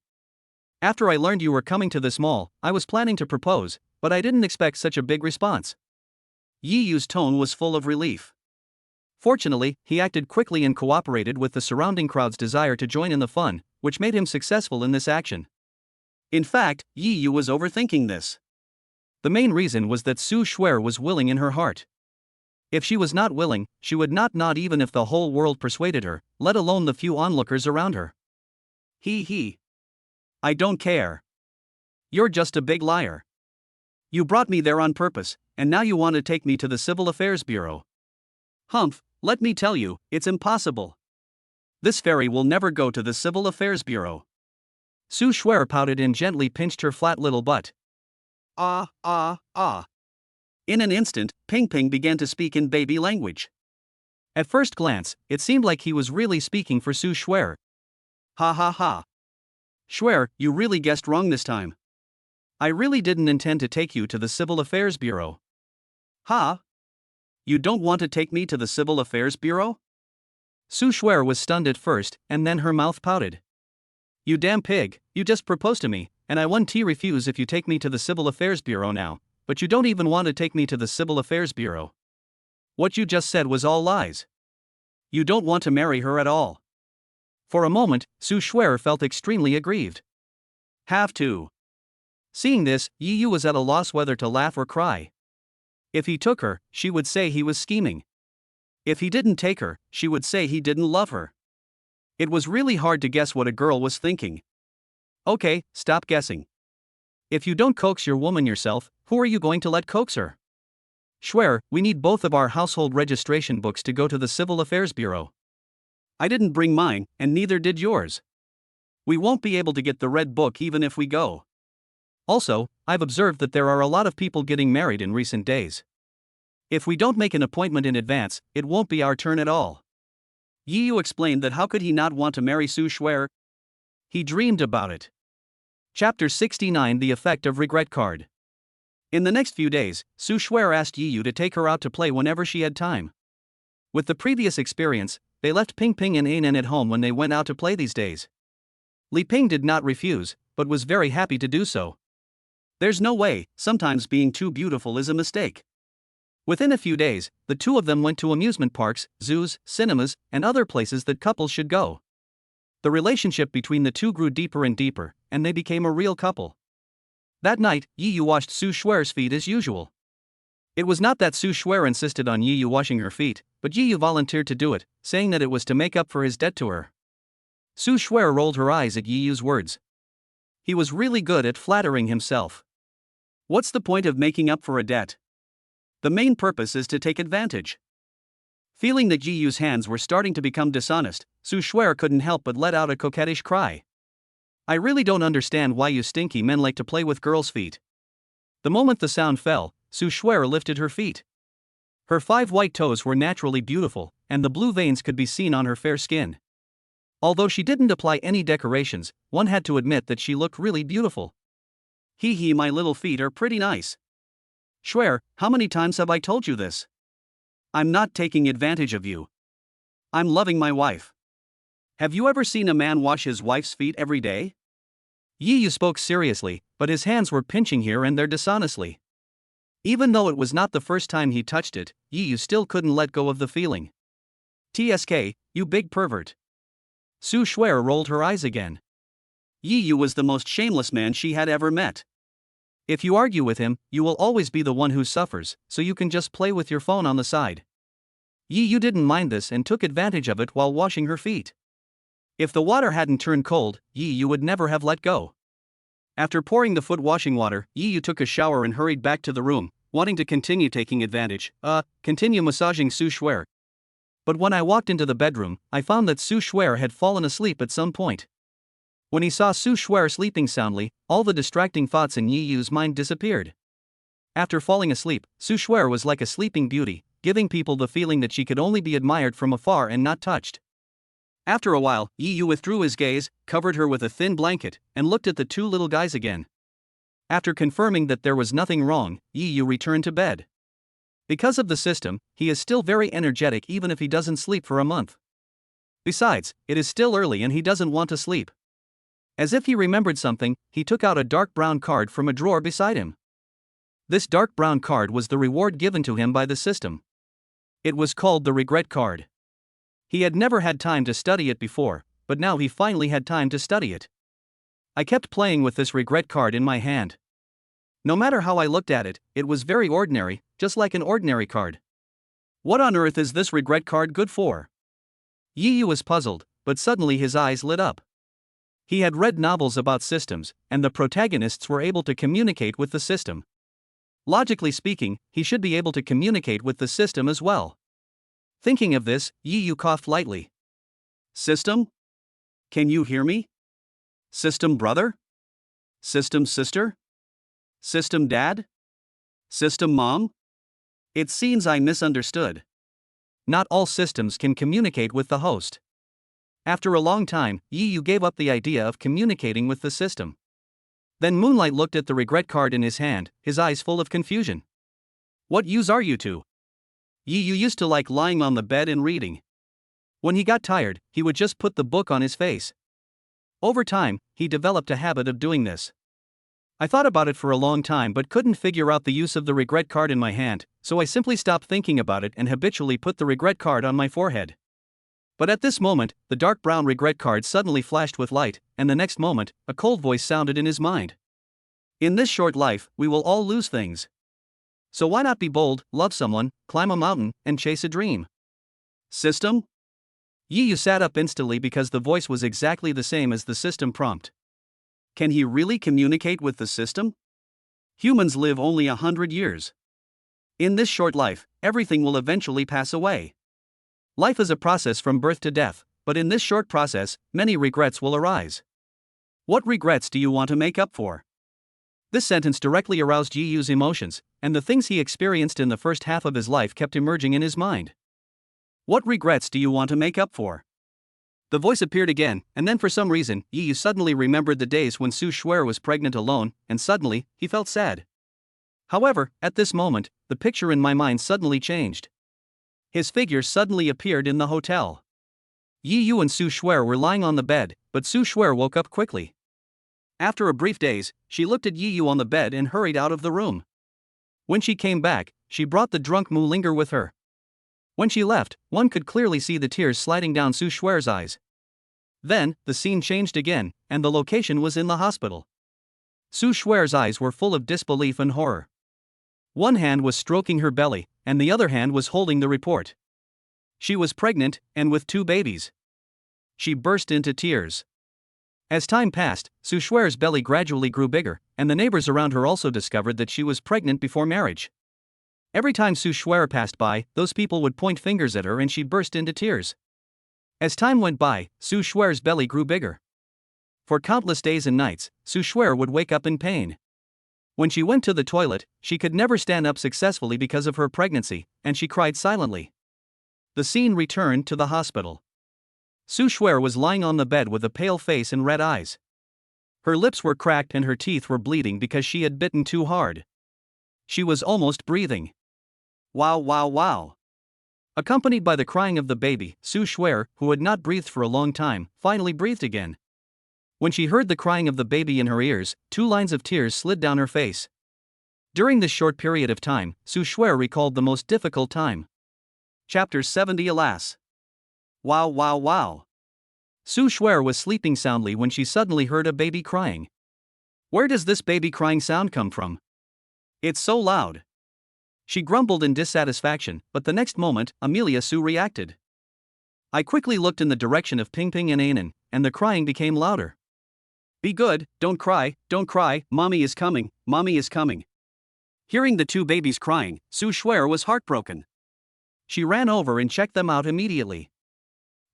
After I learned you were coming to this mall, I was planning to propose, but I didn't expect such a big response. Yi Yu's tone was full of relief. Fortunately, he acted quickly and cooperated with the surrounding crowd's desire to join in the fun, which made him successful in this action. In fact, Yi Yu was overthinking this. The main reason was that Sue Schwer was willing in her heart. If she was not willing, she would not nod even if the whole world persuaded her, let alone the few onlookers around her. I don't care. You're just a big liar. You brought me there on purpose, and now you want to take me to the Civil Affairs Bureau. Humph, let me tell you, it's impossible. This fairy will never go to the Civil Affairs Bureau. Sue Schwer pouted and gently pinched her flat little butt. In an instant, Ping Ping began to speak in baby language. At first glance, it seemed like he was really speaking for Sue Schwer. Ha ha ha. Schwer, you really guessed wrong this time. I really didn't intend to take you to the Civil Affairs Bureau. Ha? You don't want to take me to the Civil Affairs Bureau? Sue Schwer was stunned at first, and then her mouth pouted. You damn pig, you just proposed to me, and I won't refuse if you take me to the Civil Affairs Bureau now, but you don't even want to take me to the Civil Affairs Bureau. What you just said was all lies. You don't want to marry her at all. For a moment, Sue Schwer felt extremely aggrieved. Have to. Seeing this, Yi Yu was at a loss whether to laugh or cry. If he took her, she would say he was scheming. If he didn't take her, she would say he didn't love her. It was really hard to guess what a girl was thinking. Okay, stop guessing. If you don't coax your woman yourself, who are you going to let coax her? Schwer, we need both of our household registration books to go to the Civil Affairs Bureau. I didn't bring mine, and neither did yours. We won't be able to get the red book even if we go. Also, I've observed that there are a lot of people getting married in recent days. If we don't make an appointment in advance, it won't be our turn at all. Yi Yu explained that how could he not want to marry Sue Schwer? He dreamed about it. Chapter 69 The Effect of Regret Card. In the next few days, Sue Schwer asked Yi Yu to take her out to play whenever she had time. With the previous experience, they left Ping Ping and Anan at home when they went out to play these days. Li Ping did not refuse, but was very happy to do so. There's no way, sometimes being too beautiful is a mistake. Within a few days, the two of them went to amusement parks, zoos, cinemas, and other places that couples should go. The relationship between the two grew deeper and deeper, and they became a real couple. That night, Yi Yu washed Sue Schwer's feet as usual. It was not that Sue Schwer insisted on Yi Yu washing her feet, but Yi Yu volunteered to do it, saying that it was to make up for his debt to her. Sue Schwer rolled her eyes at Yi Yu's words. He was really good at flattering himself. What's the point of making up for a debt? The main purpose is to take advantage. Feeling that Yi Yu's hands were starting to become dishonest, Sue Schwer couldn't help but let out a coquettish cry. I really don't understand why you stinky men like to play with girls' feet. The moment the sound fell, Sue Schwer lifted her feet. Her 5 white toes were naturally beautiful, and the blue veins could be seen on her fair skin. Although she didn't apply any decorations, one had to admit that she looked really beautiful. My little feet are pretty nice. Schwer, how many times have I told you this? I'm not taking advantage of you. I'm loving my wife. Have you ever seen a man wash his wife's feet every day? Yi Yu spoke seriously, but his hands were pinching here and there dishonestly. Even though it was not the first time he touched it, Yi Yu still couldn't let go of the feeling. TSK, you big pervert. Su Shuer rolled her eyes again. Yi Yu was the most shameless man she had ever met. If you argue with him, you will always be the one who suffers, so you can just play with your phone on the side. Yi Yu didn't mind this and took advantage of it while washing her feet. If the water hadn't turned cold, Yi Yu would never have let go. After pouring the foot washing water, Yi Yu took a shower and hurried back to the room, wanting to continue taking advantage, continue massaging Su Shuer. But when I walked into the bedroom, I found that Su Shuer had fallen asleep at some point. When he saw Su Shuer sleeping soundly, all the distracting thoughts in Yi Yu's mind disappeared. After falling asleep, Su Shuer was like a sleeping beauty, giving people the feeling that she could only be admired from afar and not touched. After a while, Yi Yu withdrew his gaze, covered her with a thin blanket, and looked at the two little guys again. After confirming that there was nothing wrong, Yi Yu returned to bed. Because of the system, he is still very energetic even if he doesn't sleep for a month. Besides, it is still early and he doesn't want to sleep. As if he remembered something, he took out a dark brown card from a drawer beside him. This dark brown card was the reward given to him by the system. It was called the regret card. He had never had time to study it before, but now he finally had time to study it. I kept playing with this regret card in my hand. No matter how I looked at it, it was very ordinary, just like an ordinary card. What on earth is this regret card good for? Yi Yu was puzzled, but suddenly his eyes lit up. He had read novels about systems, and the protagonists were able to communicate with the system. Logically speaking, he should be able to communicate with the system as well. Thinking of this, Yi Yu coughed lightly. System? Can you hear me? System brother? System sister? System dad? System mom? It seems I misunderstood. Not all systems can communicate with the host. After a long time, Yi Yu gave up the idea of communicating with the system. Then Moonlight looked at the regret card in his hand, his eyes full of confusion. What use are you to? Yi Yu used to like lying on the bed and reading. When he got tired, he would just put the book on his face. Over time, he developed a habit of doing this. I thought about it for a long time but couldn't figure out the use of the regret card in my hand, so I simply stopped thinking about it and habitually put the regret card on my forehead. But at this moment, the dark brown regret card suddenly flashed with light, and the next moment, a cold voice sounded in his mind. In this short life, we will all lose things. So why not be bold, love someone, climb a mountain, and chase a dream? System? Yi Yu sat up instantly because the voice was exactly the same as the system prompt. Can he really communicate with the system? Humans live only 100 years. In this short life, everything will eventually pass away. Life is a process from birth to death, but in this short process, many regrets will arise. What regrets do you want to make up for? This sentence directly aroused Yi Yu's emotions, and the things he experienced in the first half of his life kept emerging in his mind. What regrets do you want to make up for? The voice appeared again, and then for some reason, Yi Yu suddenly remembered the days when Su Shuer was pregnant alone, and suddenly, he felt sad. However, at this moment, the picture in my mind suddenly changed. His figure suddenly appeared in the hotel. Yi Yu and Su Shuer were lying on the bed, but Su Shuer woke up quickly. After a brief daze, she looked at Yi Yu on the bed and hurried out of the room. When she came back, she brought the drunk Mu Linger with her. When she left, one could clearly see the tears sliding down Su Shuer's eyes. Then, the scene changed again, and the location was in the hospital. Su Shuer's eyes were full of disbelief and horror. One hand was stroking her belly, and the other hand was holding the report. She was pregnant, and with 2 babies. She burst into tears. As time passed, Su Shuer's belly gradually grew bigger, and the neighbors around her also discovered that she was pregnant before marriage. Every time Su Shuer passed by, those people would point fingers at her and she burst into tears. As time went by, Su Shuer's belly grew bigger. For countless days and nights, Su Shuer would wake up in pain. When she went to the toilet, she could never stand up successfully because of her pregnancy, and she cried silently. The scene returned to the hospital. Su Shuer was lying on the bed with a pale face and red eyes. Her lips were cracked and her teeth were bleeding because she had bitten too hard. She was almost breathing. Wow, wow, wow. Accompanied by the crying of the baby, Su Shuer, who had not breathed for a long time, finally breathed again. When she heard the crying of the baby in her ears, 2 lines of tears slid down her face. During this short period of time, Su Shuer recalled the most difficult time. Chapter 70. Alas! Wow, wow, wow! Su Shuer was sleeping soundly when she suddenly heard a baby crying. Where does this baby crying sound come from? It's so loud. She grumbled in dissatisfaction, but the next moment, Amelia Su reacted. I quickly looked in the direction of Ping Ping and Anan, and the crying became louder. Be good, don't cry, mommy is coming, mommy is coming. Hearing the 2 babies crying, Su Shuer was heartbroken. She ran over and checked them out immediately.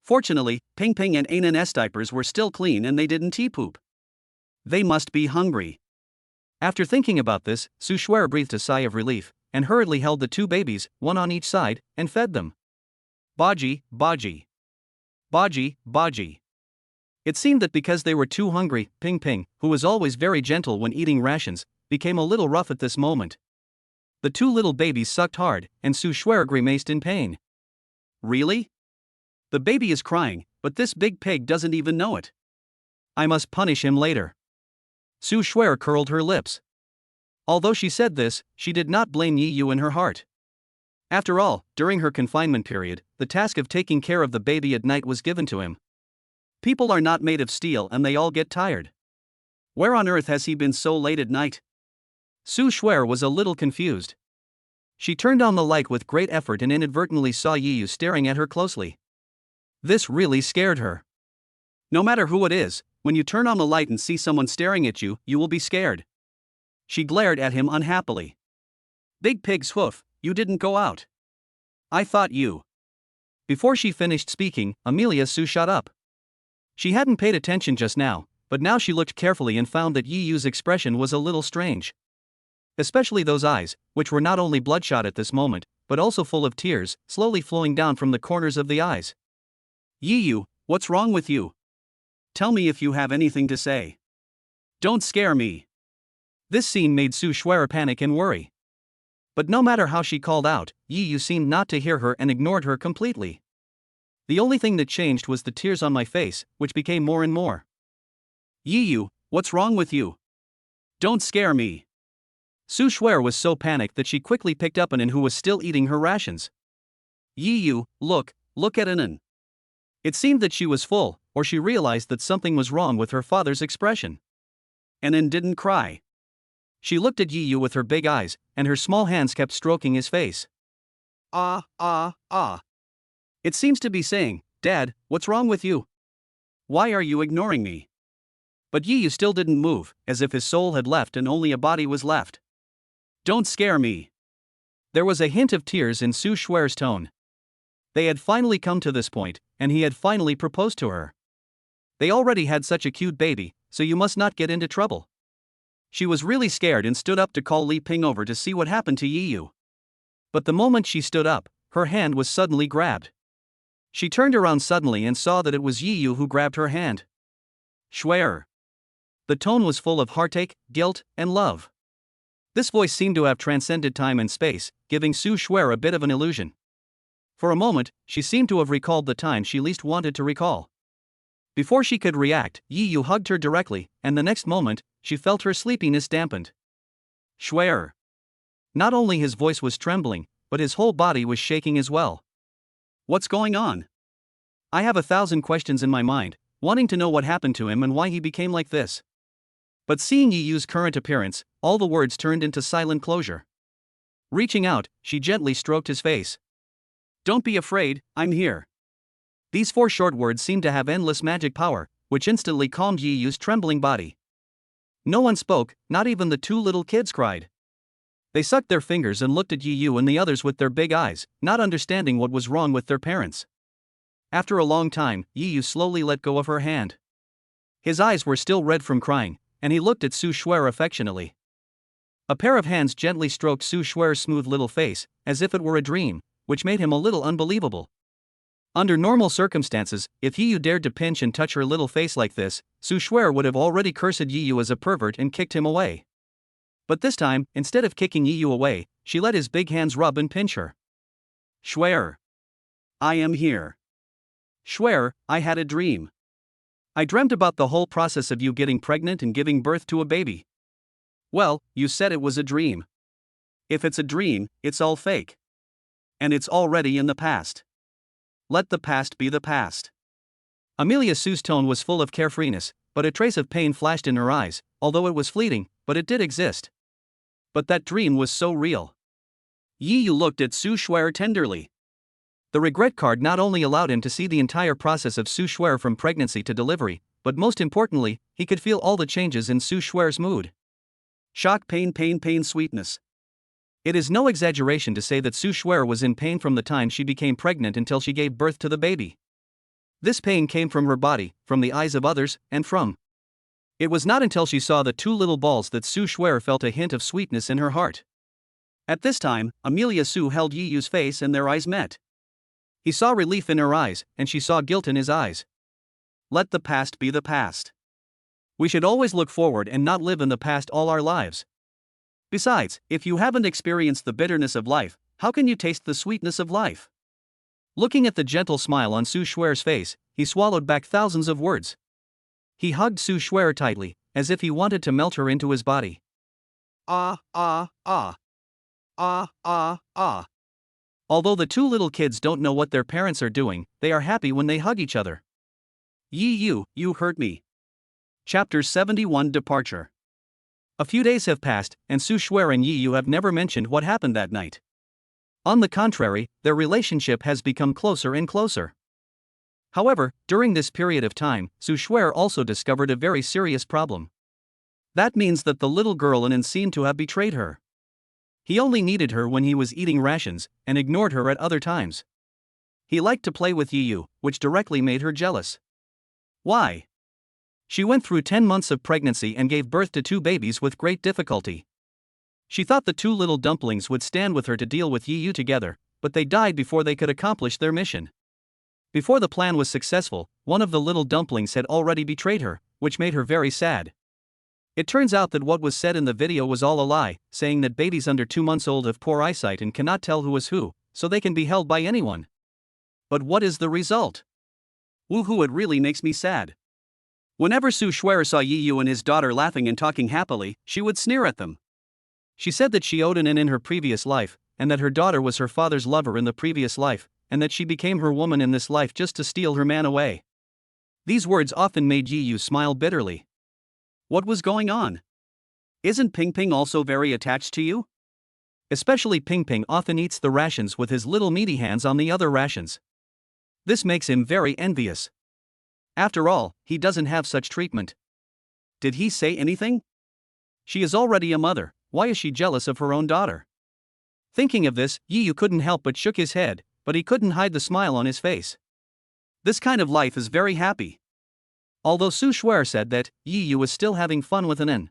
Fortunately, Ping Ping and Anan's diapers were still clean and they didn't poop. They must be hungry. After thinking about this, Su Shuer breathed a sigh of relief, and hurriedly held the 2 babies, one on each side, and fed them. Baji, Baji. Baji, Baji. It seemed that because they were too hungry, Ping Ping, who was always very gentle when eating rations, became a little rough at this moment. The 2 little babies sucked hard, and Su Shuer grimaced in pain. Really? The baby is crying, but this big pig doesn't even know it. I must punish him later. Su Shuer curled her lips. Although she said this, she did not blame Yi Yu in her heart. After all, during her confinement period, the task of taking care of the baby at night was given to him. People are not made of steel and they all get tired. Where on earth has he been so late at night? Su Shuer was a little confused. She turned on the light with great effort and inadvertently saw Yi Yu staring at her closely. This really scared her. No matter who it is, when you turn on the light and see someone staring at you, you will be scared. She glared at him unhappily. Big pig's hoof, you didn't go out. I thought you. Before she finished speaking, Amelia Su shut up. She hadn't paid attention just now, but now she looked carefully and found that Yi Yu's expression was a little strange. Especially those eyes, which were not only bloodshot at this moment, but also full of tears, slowly flowing down from the corners of the eyes. Yi Yu, what's wrong with you? Tell me if you have anything to say. Don't scare me. This scene made Su Shuer panic and worry. But no matter how she called out, Yi Yu seemed not to hear her and ignored her completely. The only thing that changed was the tears on my face, which became more and more. Yi Yu, what's wrong with you? Don't scare me. Su Shuer was so panicked that she quickly picked up Anan, who was still eating her rations. Yi Yu, look at Anan. It seemed that she was full, or she realized that something was wrong with her father's expression. Anan didn't cry. She looked at Yi Yu with her big eyes, and her small hands kept stroking his face. It seems to be saying, Dad, what's wrong with you? Why are you ignoring me? But Yi Yu still didn't move, as if his soul had left and only a body was left. Don't scare me. There was a hint of tears in Su Shuer's tone. They had finally come to this point, and he had finally proposed to her. They already had such a cute baby, so you must not get into trouble. She was really scared and stood up to call Li Ping over to see what happened to Yi Yu. But the moment she stood up, her hand was suddenly grabbed. She turned around suddenly and saw that it was Yi Yu who grabbed her hand. Shuer. The tone was full of heartache, guilt, and love. This voice seemed to have transcended time and space, giving Su Shuer a bit of an illusion. For a moment, she seemed to have recalled the time she least wanted to recall. Before she could react, Yi Yu hugged her directly, and the next moment, she felt her sleepiness dampened. Shuer. Not only his voice was trembling, but his whole body was shaking as well. What's going on? I have 1,000 questions in my mind, wanting to know what happened to him and why he became like this. But seeing Yi Yu's current appearance, all the words turned into silent closure. Reaching out, she gently stroked his face. Don't be afraid, I'm here. These 4 short words seemed to have endless magic power, which instantly calmed Yi Yu's trembling body. No one spoke, not even the 2 little kids cried. They sucked their fingers and looked at Yi Yu and the others with their big eyes, not understanding what was wrong with their parents. After a long time, Yi Yu slowly let go of her hand. His eyes were still red from crying, and he looked at Su Shuer affectionately. A pair of hands gently stroked Su Shuer's smooth little face, as if it were a dream, which made him a little unbelievable. Under normal circumstances, if Yi Yu dared to pinch and touch her little face like this, Su Shuer would have already cursed Yi Yu as a pervert and kicked him away. But this time, instead of kicking Yi Yu away, she let his big hands rub and pinch her. Shuer. I am here. Swear, I had a dream. I dreamt about the whole process of you getting pregnant and giving birth to a baby. Well, you said it was a dream. If it's a dream, it's all fake. And it's already in the past. Let the past be the past. Amelia Sue's tone was full of carefreeness, but a trace of pain flashed in her eyes, although it was fleeting, but it did exist. But that dream was so real. Yi Yu looked at Su Shuer tenderly. The regret card not only allowed him to see the entire process of Su Shuer from pregnancy to delivery, but most importantly, he could feel all the changes in Su Shuer's mood. Shock, pain, sweetness. It is no exaggeration to say that Su Shuer was in pain from the time she became pregnant until she gave birth to the baby. This pain came from her body, from the eyes of others, and from. It was not until she saw the two little balls that Su Shuer felt a hint of sweetness in her heart. At this time, Amelia Su held Yi Yu's face and their eyes met. He saw relief in her eyes, and she saw guilt in his eyes. Let the past be the past. We should always look forward and not live in the past all our lives. Besides, if you haven't experienced the bitterness of life, how can you taste the sweetness of life? Looking at the gentle smile on Su Shuer's face, he swallowed back thousands of words. He hugged Su Shuer tightly, as if he wanted to melt her into his body. Ah, ah, ah. Ah, ah, ah. Although the two little kids don't know what their parents are doing, they are happy when they hug each other. Yi Yu, you hurt me. Chapter 71 Departure. A few days have passed, and Su Shuer and Yi Yu have never mentioned what happened that night. On the contrary, their relationship has become closer and closer. However, during this period of time, Su Shuer also discovered a very serious problem. That means that the little girl in seemed to have betrayed her. He only needed her when he was eating rations, and ignored her at other times. He liked to play with Yi Yu, which directly made her jealous. Why? She went through 10 months of pregnancy and gave birth to 2 babies with great difficulty. She thought the 2 little dumplings would stand with her to deal with Yi Yu together, but they died before they could accomplish their mission. Before the plan was successful, one of the little dumplings had already betrayed her, which made her very sad. It turns out that what was said in the video was all a lie, saying that babies under 2 months old have poor eyesight and cannot tell who is who, so they can be held by anyone. But what is the result? Woohoo, it really makes me sad. Whenever Su Shuer saw Yi Yu and his daughter laughing and talking happily, she would sneer at them. She said that she owed an in her previous life, and that her daughter was her father's lover in the previous life, and that she became her woman in this life just to steal her man away. These words often made Yi Yu smile bitterly. What was going on? Isn't Ping Ping also very attached to you? Especially Ping Ping often eats the rations with his little meaty hands on the other rations. This makes him very envious. After all, he doesn't have such treatment. Did he say anything? She is already a mother, why is she jealous of her own daughter? Thinking of this, Yi Yu couldn't help but shook his head, but he couldn't hide the smile on his face. This kind of life is very happy. Although Su Shuer said that, Yi Yu is still having fun with an N.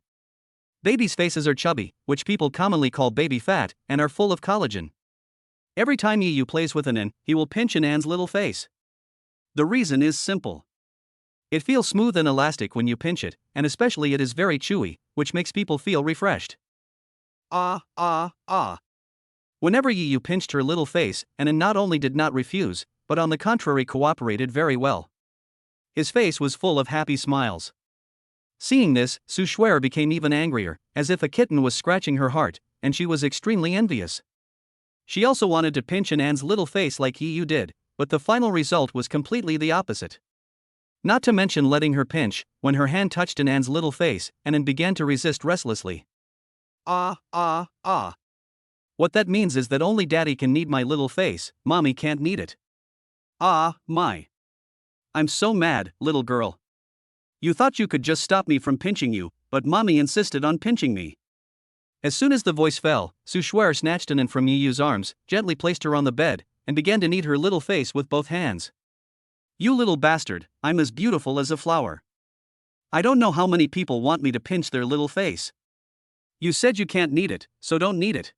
Babies' faces are chubby, which people commonly call baby fat, and are full of collagen. Every time Yi Yu plays with an N, he will pinch an An's little face. The reason is simple. It feels smooth and elastic when you pinch it, and especially it is very chewy, which makes people feel refreshed. Ah, ah, ah. Whenever Yi Yu pinched her little face, An not only did not refuse, but on the contrary cooperated very well. His face was full of happy smiles. Seeing this, Su Shuer became even angrier, as if a kitten was scratching her heart, and she was extremely envious. She also wanted to pinch An's little face like Yi Yu did, but the final result was completely the opposite. Not to mention letting her pinch, when her hand touched An's little face, An began to resist restlessly. Ah, ah, ah. What that means is that only daddy can knead my little face, mommy can't knead it. Ah, my. I'm so mad, little girl. You thought you could just stop me from pinching you, but mommy insisted on pinching me. As soon as the voice fell, Su Shuer snatched An from Yi Yu's arms, gently placed her on the bed, and began to knead her little face with both hands. You little bastard, I'm as beautiful as a flower. I don't know how many people want me to pinch their little face. You said you can't knead it, so don't knead it.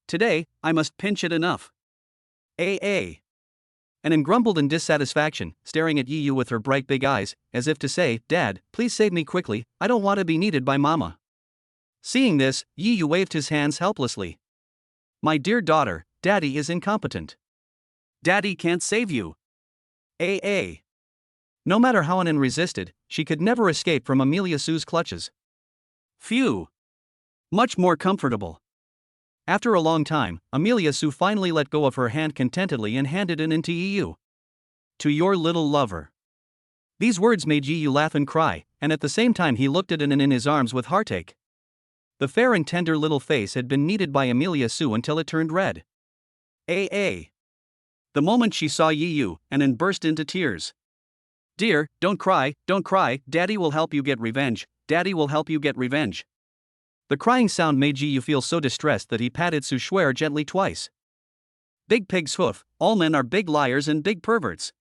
Today, I must pinch it enough. An grumbled in dissatisfaction, staring at Yi Yu with her bright big eyes, as if to say, Dad, please save me quickly, I don't want to be kneaded by Mama. Seeing this, Yi Yu waved his hands helplessly. My dear daughter, Daddy is incompetent. Daddy can't save you. AA. No matter how Anin resisted, she could never escape from Amelia Sue's clutches. Phew. Much more comfortable. After a long time, Amelia Sue finally let go of her hand contentedly and handed it into Yiyu. To your little lover. These words made Yiyu laugh and cry, and at the same time he looked at Anin in his arms with heartache. The fair and tender little face had been kneaded by Amelia Sue until it turned red. AA. The moment she saw Yiyu, Anin burst into tears. Dear, don't cry, Daddy will help you get revenge, Daddy will help you get revenge. The crying sound made Yiyu feel so distressed that he patted Su Shuer gently twice. Big pig's hoof, all men are big liars and big perverts.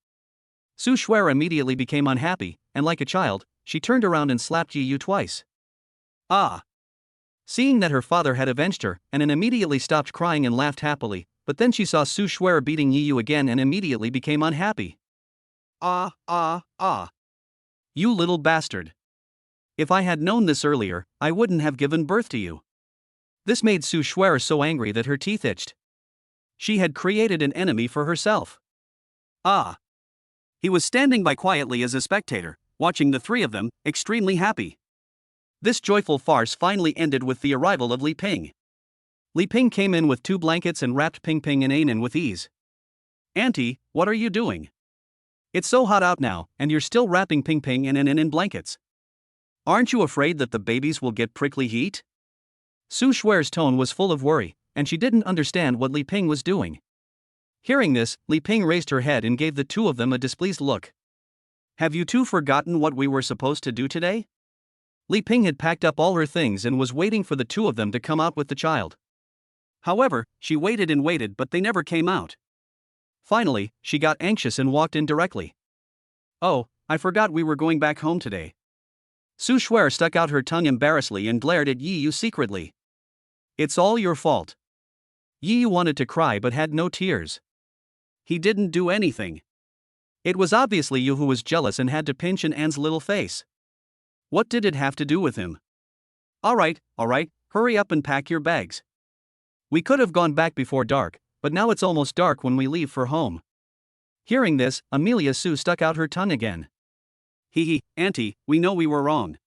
Su Shuer immediately became unhappy, and like a child, she turned around and slapped Yiyu twice. Ah! Seeing that her father had avenged her, Anin immediately stopped crying and laughed happily, but then she saw Su Shuer beating Yiyu again and immediately became unhappy. Ah! You little bastard. If I had known this earlier, I wouldn't have given birth to you. This made Su Shuer so angry that her teeth itched. She had created an enemy for herself. Ah! He was standing by quietly as a spectator, watching the three of them, extremely happy. This joyful farce finally ended with the arrival of Li Ping. Li Ping came in with 2 blankets and wrapped Ping Ping and Anin with ease. Auntie, what are you doing? It's so hot out now, and you're still wrapping Ping Ping and Anin in blankets. Aren't you afraid that the babies will get prickly heat? Su Shuer's tone was full of worry, and she didn't understand what Li Ping was doing. Hearing this, Li Ping raised her head and gave the two of them a displeased look. Have you two forgotten what we were supposed to do today? Li Ping had packed up all her things and was waiting for the two of them to come out with the child. However, she waited and waited but they never came out. Finally, she got anxious and walked in directly. Oh, I forgot we were going back home today. Su Shuer stuck out her tongue embarrassedly and glared at Yiyu secretly. It's all your fault. Yiyu wanted to cry but had no tears. He didn't do anything. It was obviously you who was jealous and had to pinch An's little face. What did it have to do with him? Alright, hurry up and pack your bags. We could have gone back before dark, but now it's almost dark when we leave for home. Hearing this, Amelia Sue stuck out her tongue again. Auntie, we know we were wrong.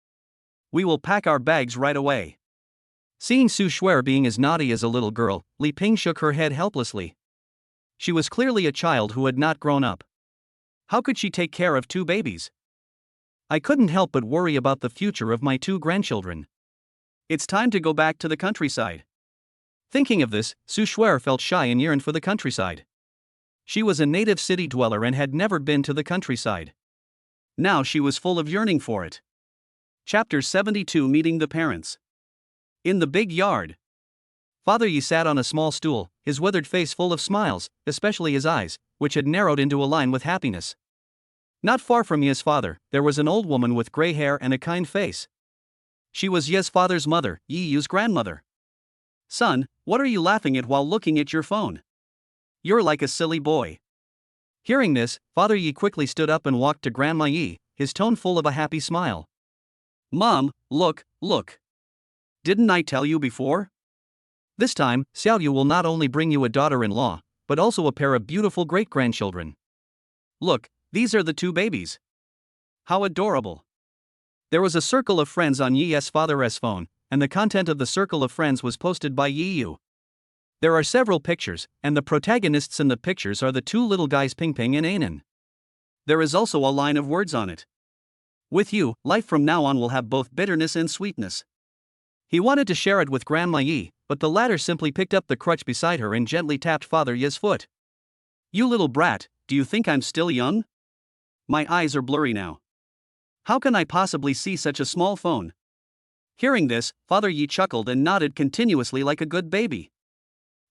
We will pack our bags right away. Seeing Su Shuer being as naughty as a little girl, Li Ping shook her head helplessly. She was clearly a child who had not grown up. How could she take care of 2 babies? I couldn't help but worry about the future of my 2 grandchildren. It's time to go back to the countryside. Thinking of this, Su Shuer felt shy and yearned for the countryside. She was a native city dweller and had never been to the countryside. Now she was full of yearning for it. Chapter 72 Meeting the Parents. In the big yard. Father Yi sat on a small stool, his withered face full of smiles, especially his eyes, which had narrowed into a line with happiness. Not far from Ye's father, there was an old woman with gray hair and a kind face. She was Ye's father's mother, Yiyu's grandmother. Son, what are you laughing at while looking at your phone? You're like a silly boy. Hearing this, Father Yi quickly stood up and walked to Grandma Yi, his tone full of a happy smile. Mom, look. Didn't I tell you before? This time, Xiaoyu will not only bring you a daughter-in-law, but also a pair of beautiful great-grandchildren. Look, these are the 2 babies. How adorable. There was a circle of friends on Yi's father's phone, and the content of the circle of friends was posted by Yiyu. There are several pictures, and the protagonists in the pictures are the 2 little guys Ping Ping and Anin. There is also a line of words on it. With you, life from now on will have both bitterness and sweetness. He wanted to share it with Grandma Yi, but the latter simply picked up the crutch beside her and gently tapped Father Yi's foot. You little brat, do you think I'm still young? My eyes are blurry now. How can I possibly see such a small phone? Hearing this, Father Yi chuckled and nodded continuously like a good baby.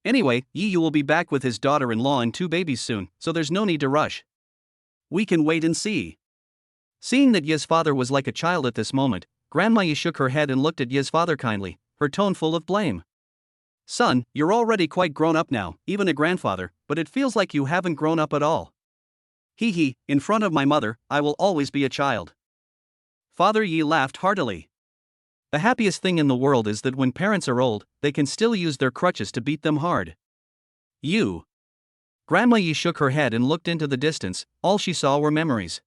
Anyway, Yiyu will be back with his daughter-in-law and 2 babies soon, so there's no need to rush. We can wait and see. Seeing that Yi's father was like a child at this moment, Grandma Yi shook her head and looked at Yi's father kindly, her tone full of blame. Son, you're already quite grown up now, even a grandfather, but it feels like you haven't grown up at all. In front of my mother, I will always be a child. Father Yi laughed heartily. The happiest thing in the world is that when parents are old, they can still use their crutches to beat them hard. You. Grandma Yi shook her head and looked into the distance. All she saw were memories.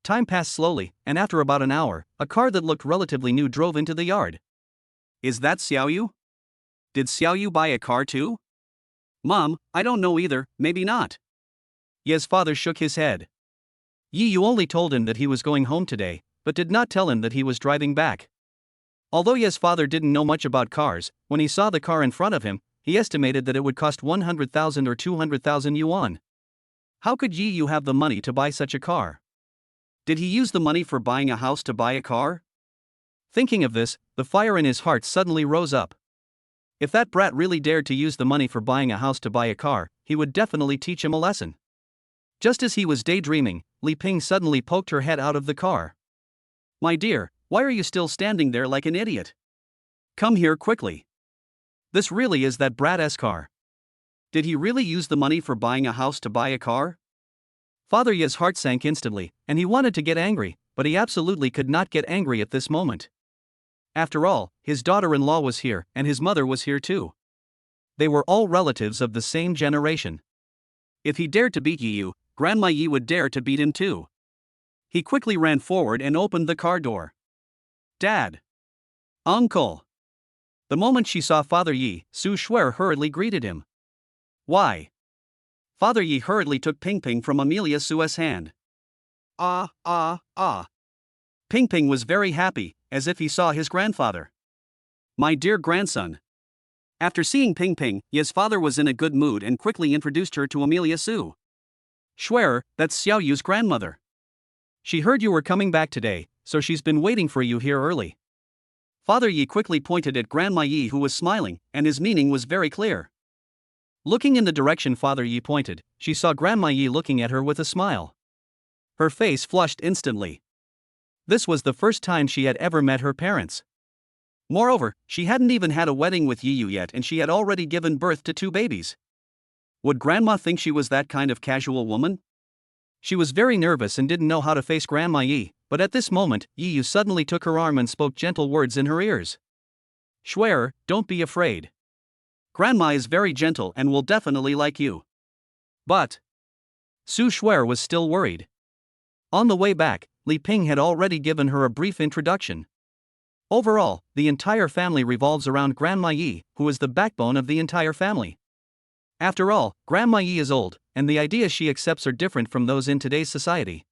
Time passed slowly, and after about an hour, a car that looked relatively new drove into the yard. Is that Xiaoyu? Did Xiaoyu buy a car too? Mom, I don't know either, maybe not. Ye's father shook his head. Yu only told him that he was going home today, but did not tell him that he was driving back. Although Ye's father didn't know much about cars, when he saw the car in front of him, he estimated that it would cost 100,000 or 200,000 yuan. How could Yu have the money to buy such a car? Did he use the money for buying a house to buy a car? Thinking of this, the fire in his heart suddenly rose up. If that brat really dared to use the money for buying a house to buy a car, he would definitely teach him a lesson. Just as he was daydreaming, Li Ping suddenly poked her head out of the car. My dear, why are you still standing there like an idiot? Come here quickly. This really is that brat's car. Did he really use the money for buying a house to buy a car? Father Ye's heart sank instantly, and he wanted to get angry, but he absolutely could not get angry at this moment. After all, his daughter-in-law was here, and his mother was here too. They were all relatives of the same generation. If he dared to beat Yu, Grandma Yi would dare to beat him too. He quickly ran forward and opened the car door. Dad! Uncle! The moment she saw Father Yi, Su Shuer hurriedly greeted him. Why? Father Yi hurriedly took Ping Ping from Amelia Su's hand. Ping Ping was very happy, as if he saw his grandfather. My dear grandson. After seeing Ping Ping, Ye's father was in a good mood and quickly introduced her to Amelia Su. Shuer, that's Xiaoyu's grandmother. She heard you were coming back today, so she's been waiting for you here early. Father Yi quickly pointed at Grandma Yi, who was smiling, and his meaning was very clear. Looking in the direction Father Yi pointed, she saw Grandma Yi looking at her with a smile. Her face flushed instantly. This was the first time she had ever met her parents. Moreover, she hadn't even had a wedding with Yu yet, and she had already given birth to 2 babies. Would Grandma think she was that kind of casual woman? She was very nervous and didn't know how to face Grandma Yi, but at this moment, Yu suddenly took her arm and spoke gentle words in her ears. Shuer, don't be afraid. Grandma is very gentle and will definitely like you. But Su Shuer was still worried. On the way back, Li Ping had already given her a brief introduction. Overall, the entire family revolves around Grandma Yi, who is the backbone of the entire family. After all, Grandma Yi is old, and the ideas she accepts are different from those in today's society.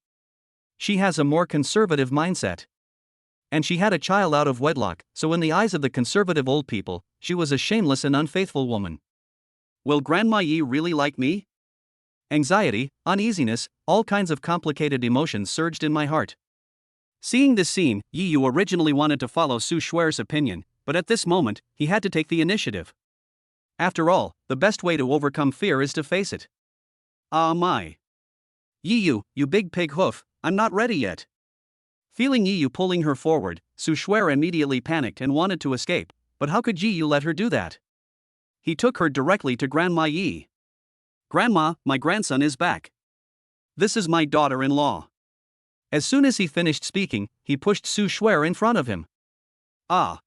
She has a more conservative mindset. And she had a child out of wedlock, so in the eyes of the conservative old people, she was a shameless and unfaithful woman. Will Grandma Yi really like me? Anxiety, uneasiness, all kinds of complicated emotions surged in my heart. Seeing this scene, Yu originally wanted to follow Su Shuer's opinion, but at this moment, he had to take the initiative. After all, the best way to overcome fear is to face it. Ah my. Yu, you big pig hoof, I'm not ready yet. Feeling Yu pulling her forward, Su Shuer immediately panicked and wanted to escape, but how could Yu let her do that? He took her directly to Grandma Yi. Grandma, my grandson is back. This is my daughter-in-law. As soon as he finished speaking, he pushed Su Shuer in front of him. Ah.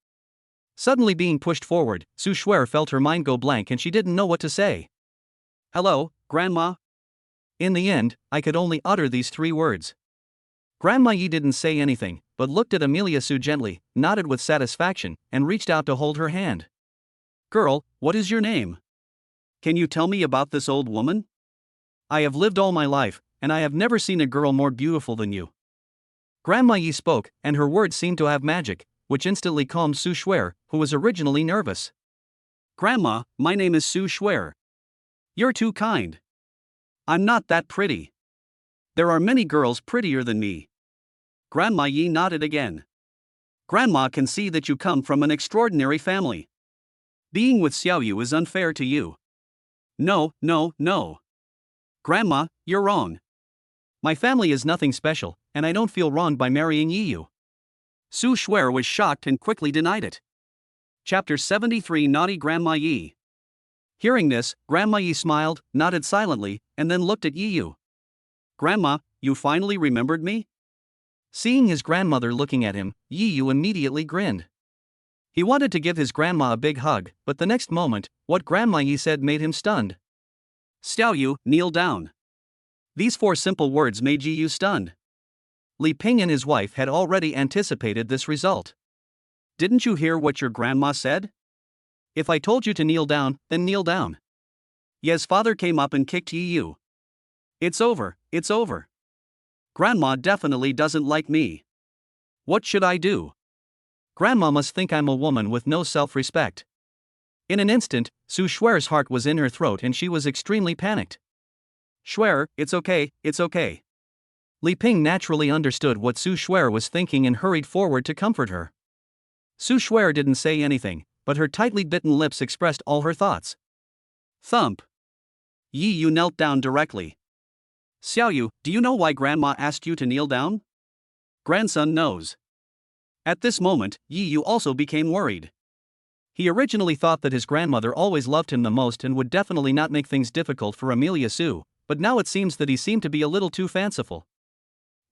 Suddenly being pushed forward, Su Shuer felt her mind go blank and she didn't know what to say. Hello, Grandma? In the end, I could only utter these 3 words. Grandma Yi didn't say anything, but looked at Amelia Su gently, nodded with satisfaction, and reached out to hold her hand. Girl, what is your name? Can you tell me about this old woman? I have lived all my life, and I have never seen a girl more beautiful than you. Grandma Yi spoke, and her words seemed to have magic, which instantly calmed Su Shuer, who was originally nervous. Grandma, my name is Su Shuer. You're too kind. I'm not that pretty. There are many girls prettier than me. Grandma Yi nodded again. Grandma can see that you come from an extraordinary family. Being with Xiaoyu is unfair to you. No. Grandma, you're wrong. My family is nothing special, and I don't feel wronged by marrying Yu. Su Shuer was shocked and quickly denied it. Chapter 73 Naughty Grandma Yi. Hearing this, Grandma Yi smiled, nodded silently, and then looked at Yu. Grandma, you finally remembered me? Seeing his grandmother looking at him, Yu immediately grinned. He wanted to give his grandma a big hug, but the next moment, what Grandma Yi said made him stunned. Xiao Yu, kneel down. These 4 simple words made Yi Yu stunned. Li Ping and his wife had already anticipated this result. Didn't you hear what your grandma said? If I told you to kneel down, then kneel down. Ye's father came up and kicked Yi Yu. It's over, it's over. Grandma definitely doesn't like me. What should I do? Grandma must think I'm a woman with no self-respect. In an instant, Su Shuer's heart was in her throat and she was extremely panicked. Shuer, it's okay, it's okay. Li Ping naturally understood what Su Shuer was thinking and hurried forward to comfort her. Su Shuer didn't say anything, but her tightly bitten lips expressed all her thoughts. Thump. Yi Yu knelt down directly. Xiao Yu, do you know why Grandma asked you to kneel down? Grandson knows. At this moment, Yi Yu also became worried. He originally thought that his grandmother always loved him the most and would definitely not make things difficult for Amelia Su, but now it seems that he seemed to be a little too fanciful.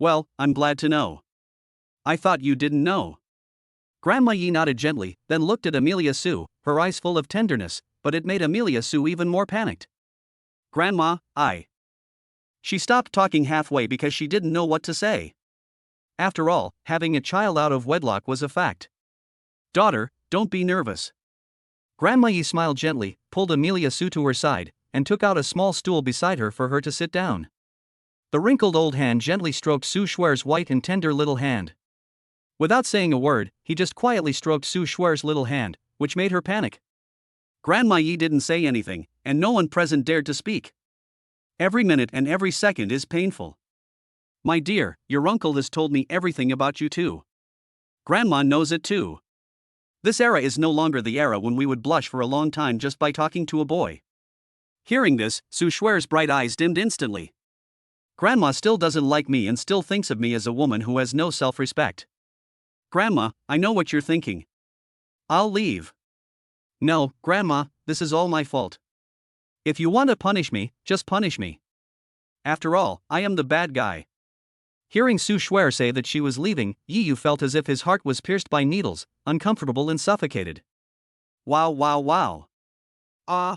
Well, I'm glad to know. I thought you didn't know. Grandma Yi nodded gently, then looked at Amelia Su, her eyes full of tenderness, but it made Amelia Su even more panicked. Grandma, She stopped talking halfway because she didn't know what to say. After all, having a child out of wedlock was a fact. Daughter, don't be nervous. Grandma Yi smiled gently, pulled Amelia Su to her side, and took out a small stool beside her for her to sit down. The wrinkled old hand gently stroked Su Shuer's white and tender little hand. Without saying a word, he just quietly stroked Su Shuer's little hand, which made her panic. Grandma Yi didn't say anything, and no one present dared to speak. Every minute and every second is painful. My dear, your uncle has told me everything about you too. Grandma knows it too. This era is no longer the era when we would blush for a long time just by talking to a boy. Hearing this, Su Shuer's bright eyes dimmed instantly. Grandma still doesn't like me and still thinks of me as a woman who has no self-respect. Grandma, I know what you're thinking. I'll leave. No, Grandma, this is all my fault. If you want to punish me, just punish me. After all, I am the bad guy. Hearing Su Shuer say that she was leaving, Yi Yu felt as if his heart was pierced by needles, uncomfortable and suffocated. Wow wow wow. I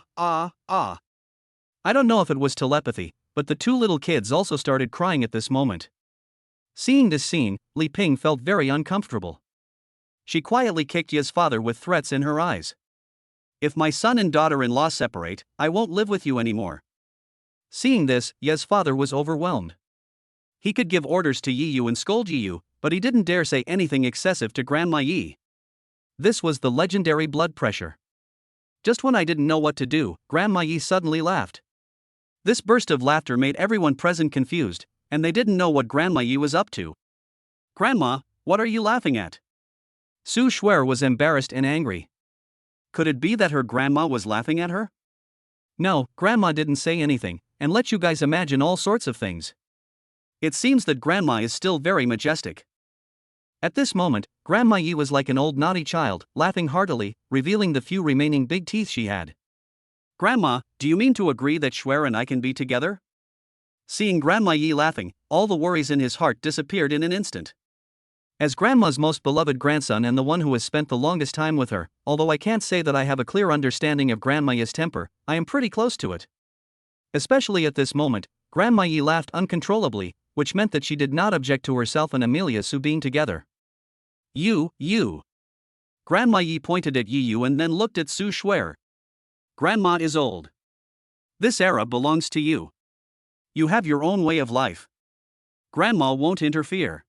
don't know if it was telepathy, but the 2 little kids also started crying at this moment. Seeing this scene, Li Ping felt very uncomfortable. She quietly kicked Ye's father with threats in her eyes. If my son and daughter-in-law separate, I won't live with you anymore. Seeing this, Ye's father was overwhelmed. He could give orders to Yi Yu and scold Yi Yu, but he didn't dare say anything excessive to Grandma Yi. This was the legendary blood pressure. Just when I didn't know what to do, Grandma Yi suddenly laughed. This burst of laughter made everyone present confused, and they didn't know what Grandma Yi was up to. Grandma, what are you laughing at? Su Shuer was embarrassed and angry. Could it be that her grandma was laughing at her? No, Grandma didn't say anything, and let you guys imagine all sorts of things. It seems that Grandma is still very majestic. At this moment, Grandma Yi was like an old naughty child, laughing heartily, revealing the few remaining big teeth she had. Grandma, do you mean to agree that Shuer and I can be together? Seeing Grandma Yi laughing, all the worries in his heart disappeared in an instant. As Grandma's most beloved grandson and the one who has spent the longest time with her, although I can't say that I have a clear understanding of Grandma Yi's temper, I am pretty close to it. Especially at this moment, Grandma Yi laughed uncontrollably, which meant that she did not object to herself and Amelia Su being together. You. Grandma Yi pointed at Yi Yu and then looked at Su Shuer. Grandma is old. This era belongs to you. You have your own way of life. Grandma won't interfere.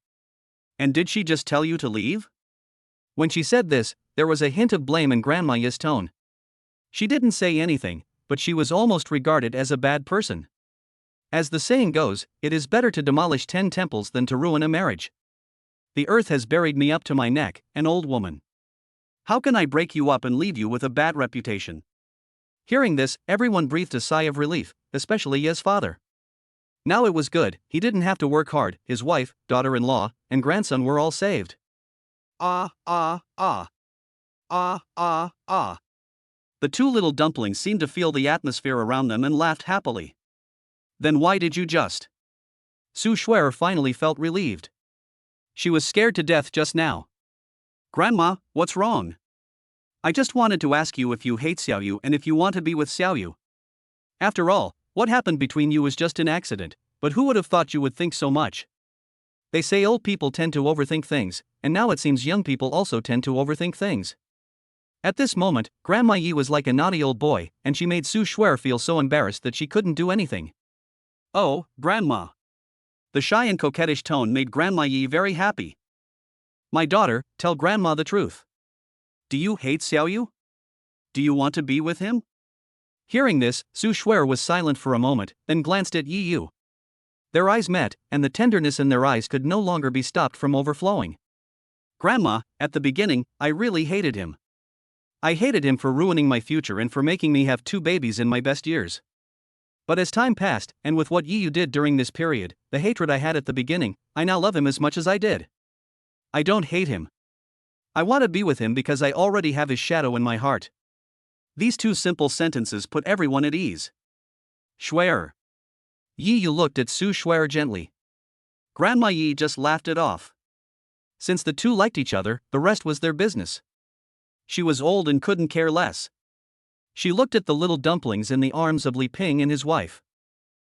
And did she just tell you to leave? When she said this, there was a hint of blame in Grandma Yi's tone. She didn't say anything, but she was almost regarded as a bad person. As the saying goes, it is better to demolish 10 temples than to ruin a marriage. The earth has buried me up to my neck, an old woman. How can I break you up and leave you with a bad reputation? Hearing this, everyone breathed a sigh of relief, especially Ye's father. Now it was good, he didn't have to work hard, his wife, daughter-in-law, and grandson were all saved. The 2 little dumplings seemed to feel the atmosphere around them and laughed happily. Then why did you just? Su Shuer finally felt relieved. She was scared to death just now. Grandma, what's wrong? I just wanted to ask you if you hate Xiao Yu and if you want to be with Xiao Yu. After all, What happened between you was just an accident, but who would have thought you would think so much? They say old people tend to overthink things, and now it seems young people also tend to overthink things. At this moment, Grandma Yi was like a naughty old boy, and she made Su Shuer feel so embarrassed that she couldn't do anything. Oh, Grandma. The shy and coquettish tone made Grandma Yi very happy. My daughter, tell Grandma the truth. Do you hate Xiaoyu? Do you want to be with him? Hearing this, Su Shuer was silent for a moment, then glanced at Yi Yu. Their eyes met, and the tenderness in their eyes could no longer be stopped from overflowing. Grandma, at the beginning, I really hated him. I hated him for ruining my future and for making me have 2 babies in my best years. But as time passed, and with what Yi Yu did during this period, the hatred I had at the beginning, I now love him as much as I did. I don't hate him. I want to be with him because I already have his shadow in my heart. These 2 simple sentences put everyone at ease. Shuer. Yi Yu looked at Su Shuer gently. Grandma Yi just laughed it off. Since the 2 liked each other, the rest was their business. She was old and couldn't care less. She looked at the little dumplings in the arms of Li Ping and his wife.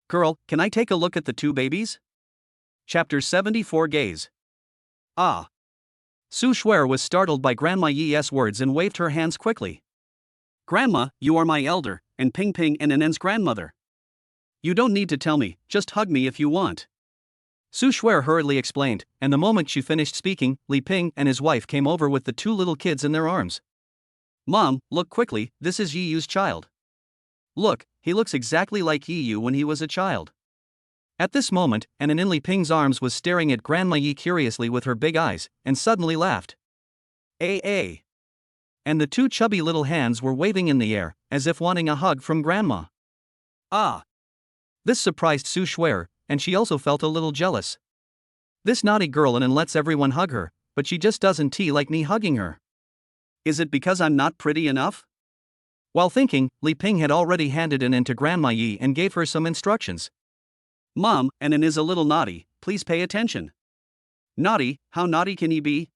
Girl, can I take a look at the 2 babies? Chapter 74 Gaze. Ah. Su Shuer was startled by Grandma Yi's words and waved her hands quickly. Grandma, you are my elder, and Ping Ping and Anen's grandmother. You don't need to tell me, just hug me if you want. Su Shuer hurriedly explained, and the moment she finished speaking, Li Ping and his wife came over with the 2 little kids in their arms. Mom, look quickly, this is Yi Yu's child. Look, he looks exactly like Yi Yu when he was a child. At this moment, Anan in Li Ping's arms was staring at Grandma Yi curiously with her big eyes, and suddenly laughed. A. And the 2 chubby little hands were waving in the air, as if wanting a hug from Grandma. Ah! This surprised Su Shuer, and she also felt a little jealous. This naughty girl Anan lets everyone hug her, but she just doesn't like me hugging her. Is it because I'm not pretty enough? While thinking, Li Ping had already handed Anan to Grandma Yi and gave her some instructions. Mom, Anan is a little naughty, please pay attention. Naughty, how naughty can he be?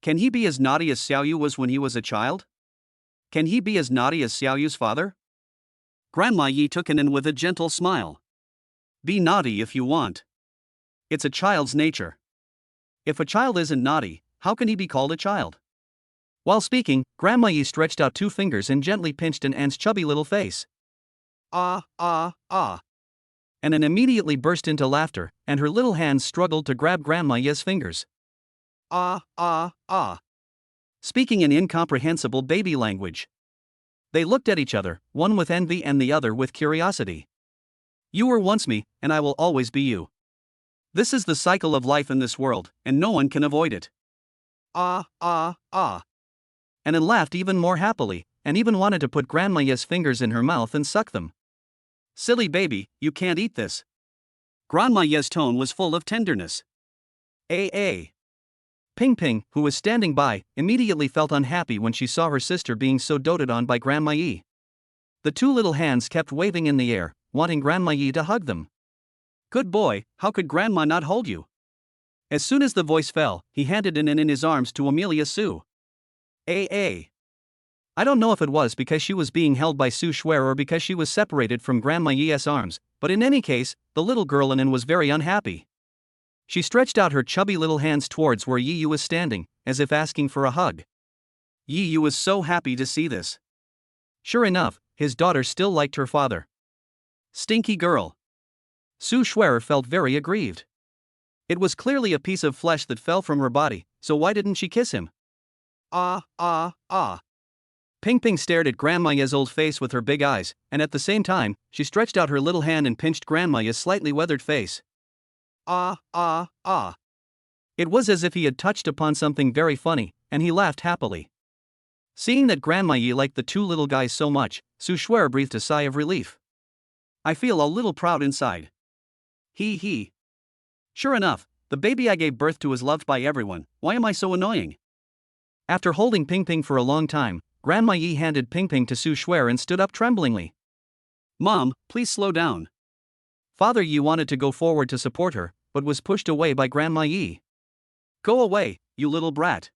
Can he be as naughty as Xiaoyu was when he was a child? Can he be as naughty as Xiaoyu's father? Grandma Yi took Anan with a gentle smile. Be naughty if you want. It's a child's nature. If a child isn't naughty, how can he be called a child? While speaking, Grandma Yi stretched out 2 fingers and gently pinched Anan's chubby little face. Ah. Anan immediately burst into laughter, and her little hands struggled to grab Grandma Yi's fingers. Ah. Speaking in incomprehensible baby language. They looked at each other, one with envy and the other with curiosity. You were once me, and I will always be you. This is the cycle of life in this world, and no one can avoid it. Ah. Anan laughed even more happily, and even wanted to put Grandma Yi's fingers in her mouth and suck them. Silly baby, you can't eat this. Grandma Yi's tone was full of tenderness. A. Ping Ping, who was standing by, immediately felt unhappy when she saw her sister being so doted on by Grandma Yi. The 2 little hands kept waving in the air, wanting Grandma Yi to hug them. Good boy, how could Grandma not hold you? As soon as the voice fell, he handed Anan in his arms to Amelia Su. A. I don't know if it was because she was being held by Su Shuer or because she was separated from Grandma Yi's arms, but in any case, the little girl Anan was very unhappy. She stretched out her chubby little hands towards where Yi Yu was standing, as if asking for a hug. Yi Yu was so happy to see this. Sure enough, his daughter still liked her father. Stinky girl. Su Shuer felt very aggrieved. It was clearly a piece of flesh that fell from her body, so why didn't she kiss him? Ah. Ping Ping stared at Grandma Yi's old face with her big eyes, and at the same time, she stretched out her little hand and pinched Grandma Yi's slightly weathered face. Ah. It was as if he had touched upon something very funny, and he laughed happily. Seeing that Grandma Yi liked the 2 little guys so much, Su Shuer breathed a sigh of relief. I feel a little proud inside. He. Sure enough, the baby I gave birth to is loved by everyone, why am I so annoying? After holding Ping Ping for a long time, Grandma Yi handed Ping Ping to Su Shuer and stood up tremblingly. Mom, please slow down. Father Yi wanted to go forward to support her, but was pushed away by Grandma Yi. Go away, you little brat.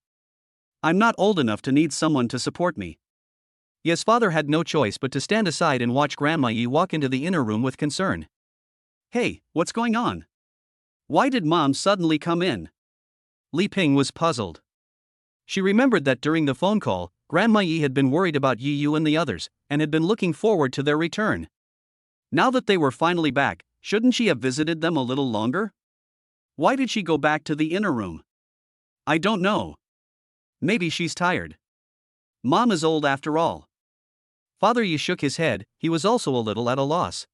I'm not old enough to need someone to support me. Ye's father had no choice but to stand aside and watch Grandma Yi walk into the inner room with concern. Hey, what's going on? Why did Mom suddenly come in? Li Ping was puzzled. She remembered that during the phone call, Grandma Yi had been worried about Yi Yu and the others, and had been looking forward to their return. Now that they were finally back, shouldn't she have visited them a little longer? Why did she go back to the inner room? I don't know. Maybe she's tired. Mom is old after all. Father Yi shook his head, he was also a little at a loss.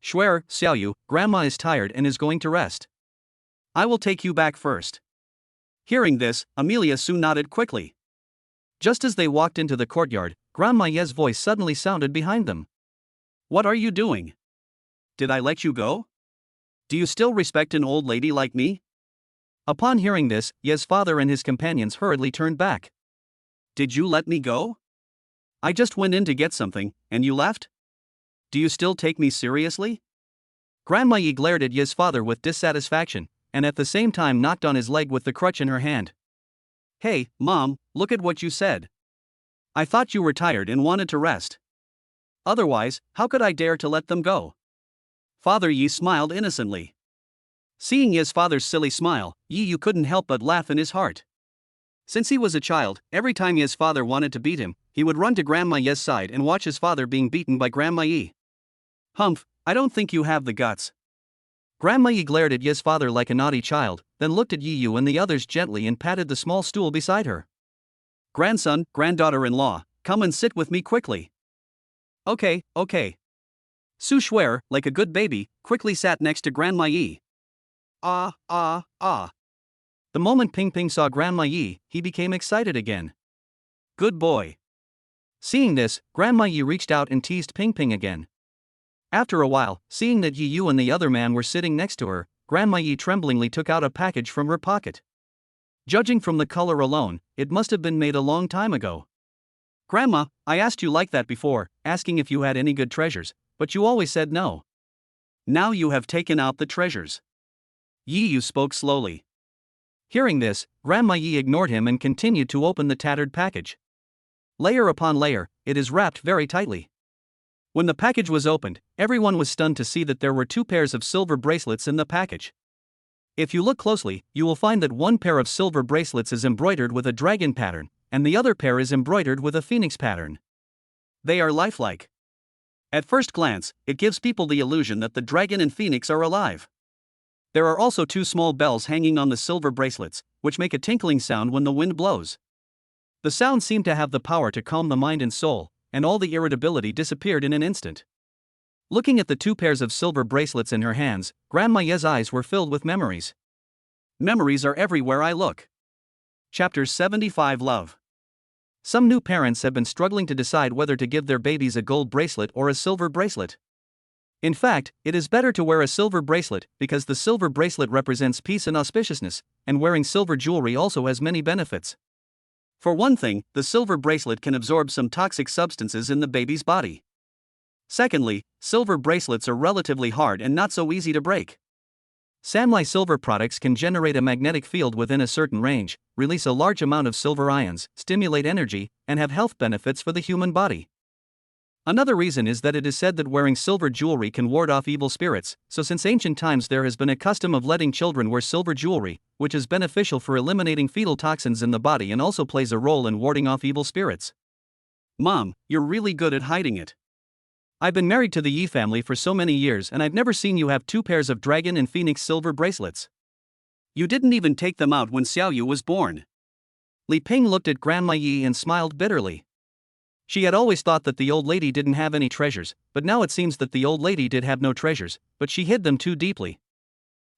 Shuer, Xiaoyu, Grandma is tired and is going to rest. I will take you back first. Hearing this, Amelia soon nodded quickly. Just as they walked into the courtyard, Grandma Ye's voice suddenly sounded behind them. What are you doing? Did I let you go? Do you still respect an old lady like me? Upon hearing this, Ye's father and his companions hurriedly turned back. Did you let me go? I just went in to get something, and you left? Do you still take me seriously? Grandma Yi glared at Ye's father with dissatisfaction, and at the same time knocked on his leg with the crutch in her hand. Hey, Mom, look at what you said. I thought you were tired and wanted to rest. Otherwise, how could I dare to let them go? Father Yi smiled innocently. Seeing Ye's father's silly smile, Yi Yu couldn't help but laugh in his heart. Since he was a child, every time Ye's father wanted to beat him, he would run to Grandma Ye's side and watch his father being beaten by Grandma Yi. Humph, I don't think you have the guts. Grandma Yi glared at Ye's father like a naughty child, then looked at Yi Yu and the others gently and patted the small stool beside her. Grandson, granddaughter-in-law, come and sit with me quickly. Okay. Su Shuer, like a good baby, quickly sat next to Grandma Yi. Ah. The moment Ping Ping saw Grandma Yi, he became excited again. Good boy. Seeing this, Grandma Yi reached out and teased Ping Ping again. After a while, seeing that Yi Yu and the other man were sitting next to her, Grandma Yi tremblingly took out a package from her pocket. Judging from the color alone, it must have been made a long time ago. Grandma, I asked you like that before, asking if you had any good treasures, but you always said no. Now you have taken out the treasures. Yi Yu spoke slowly. Hearing this, Grandma Yi ignored him and continued to open the tattered package. Layer upon layer, it is wrapped very tightly. When the package was opened, everyone was stunned to see that there were 2 pairs of silver bracelets in the package. If you look closely, you will find that one pair of silver bracelets is embroidered with a dragon pattern, and the other pair is embroidered with a phoenix pattern. They are lifelike. At first glance, it gives people the illusion that the dragon and phoenix are alive. There are also 2 small bells hanging on the silver bracelets, which make a tinkling sound when the wind blows. The sounds seem to have the power to calm the mind and soul, and all the irritability disappeared in an instant. Looking at the 2 pairs of silver bracelets in her hands, Grandma Ye's eyes were filled with memories. Memories are everywhere I look. Chapter 75 Love. Some new parents have been struggling to decide whether to give their babies a gold bracelet or a silver bracelet. In fact, it is better to wear a silver bracelet because the silver bracelet represents peace and auspiciousness, and wearing silver jewelry also has many benefits. For one thing, the silver bracelet can absorb some toxic substances in the baby's body. Secondly, silver bracelets are relatively hard and not so easy to break. Sanlai silver products can generate a magnetic field within a certain range, release a large amount of silver ions, stimulate energy, and have health benefits for the human body. Another reason is that it is said that wearing silver jewelry can ward off evil spirits, so since ancient times there has been a custom of letting children wear silver jewelry, which is beneficial for eliminating fetal toxins in the body and also plays a role in warding off evil spirits. Mom, you're really good at hiding it. I've been married to the Yi family for so many years and I've never seen you have 2 pairs of dragon and phoenix silver bracelets. You didn't even take them out when Xiaoyu was born. Li Ping looked at Grandma Yi and smiled bitterly. She had always thought that the old lady didn't have any treasures, but now it seems that the old lady did have no treasures, but she hid them too deeply.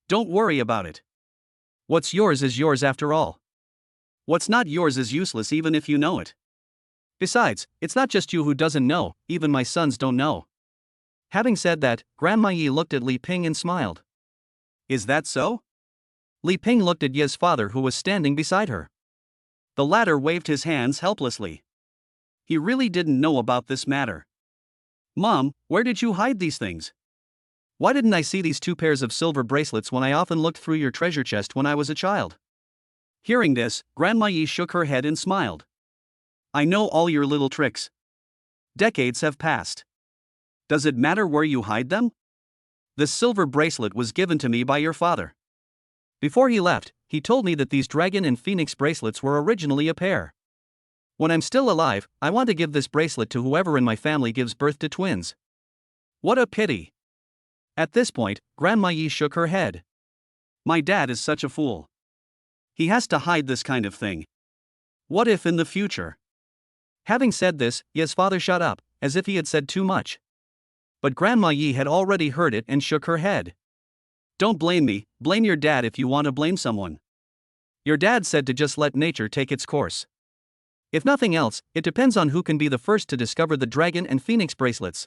Don't worry about it. What's yours is yours after all. What's not yours is useless even if you know it. Besides, it's not just you who doesn't know, even my sons don't know. Having said that, Grandma Yi looked at Li Ping and smiled. Is that so? Li Ping looked at Ye's father who was standing beside her. The latter waved his hands helplessly. He really didn't know about this matter. Mom, where did you hide these things? Why didn't I see these 2 pairs of silver bracelets when I often looked through your treasure chest when I was a child? Hearing this, Grandma Yi shook her head and smiled. I know all your little tricks. Decades have passed. Does it matter where you hide them? This silver bracelet was given to me by your father. Before he left, he told me that these dragon and phoenix bracelets were originally a pair. When I'm still alive, I want to give this bracelet to whoever in my family gives birth to twins. What a pity. At this point, Grandma Yi shook her head. My dad is such a fool. He has to hide this kind of thing. What if in the future? Having said this, Ye's father shut up, as if he had said too much. But Grandma Yi had already heard it and shook her head. Don't blame me, blame your dad if you want to blame someone. Your dad said to just let nature take its course. If nothing else, it depends on who can be the first to discover the dragon and phoenix bracelets.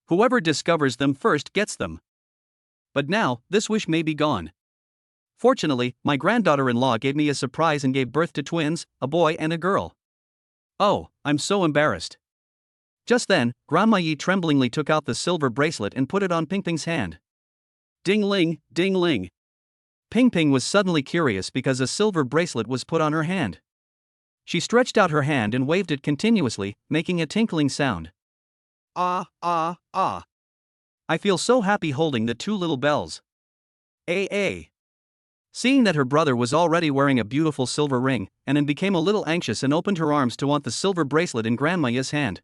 Whoever discovers them first gets them. But now, this wish may be gone. Fortunately, my granddaughter-in-law gave me a surprise and gave birth to twins, a boy and a girl. Oh, I'm so embarrassed. Just then, Grandma Yi tremblingly took out the silver bracelet and put it on Ping Ping's hand. Ding-ling, ding-ling. Ping Ping was suddenly curious because a silver bracelet was put on her hand. She stretched out her hand and waved it continuously, making a tinkling sound. Ah, ah, ah. I feel so happy holding the two little bells. Seeing that her brother was already wearing a beautiful silver ring, Anan became a little anxious and opened her arms to want the silver bracelet in Grandma Yi's hand.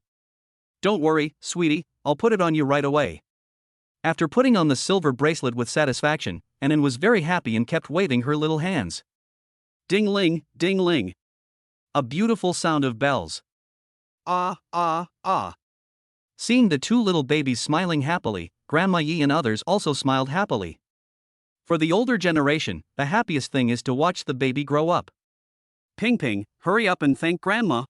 Don't worry, sweetie, I'll put it on you right away. After putting on the silver bracelet with satisfaction, Anan was very happy and kept waving her little hands. Ding-ling, ding-ling. A beautiful sound of bells. Ah, ah, ah. Seeing the two little babies smiling happily, Grandma Yi and others also smiled happily. For the older generation, the happiest thing is to watch the baby grow up. Ping Ping, hurry up and thank Grandma.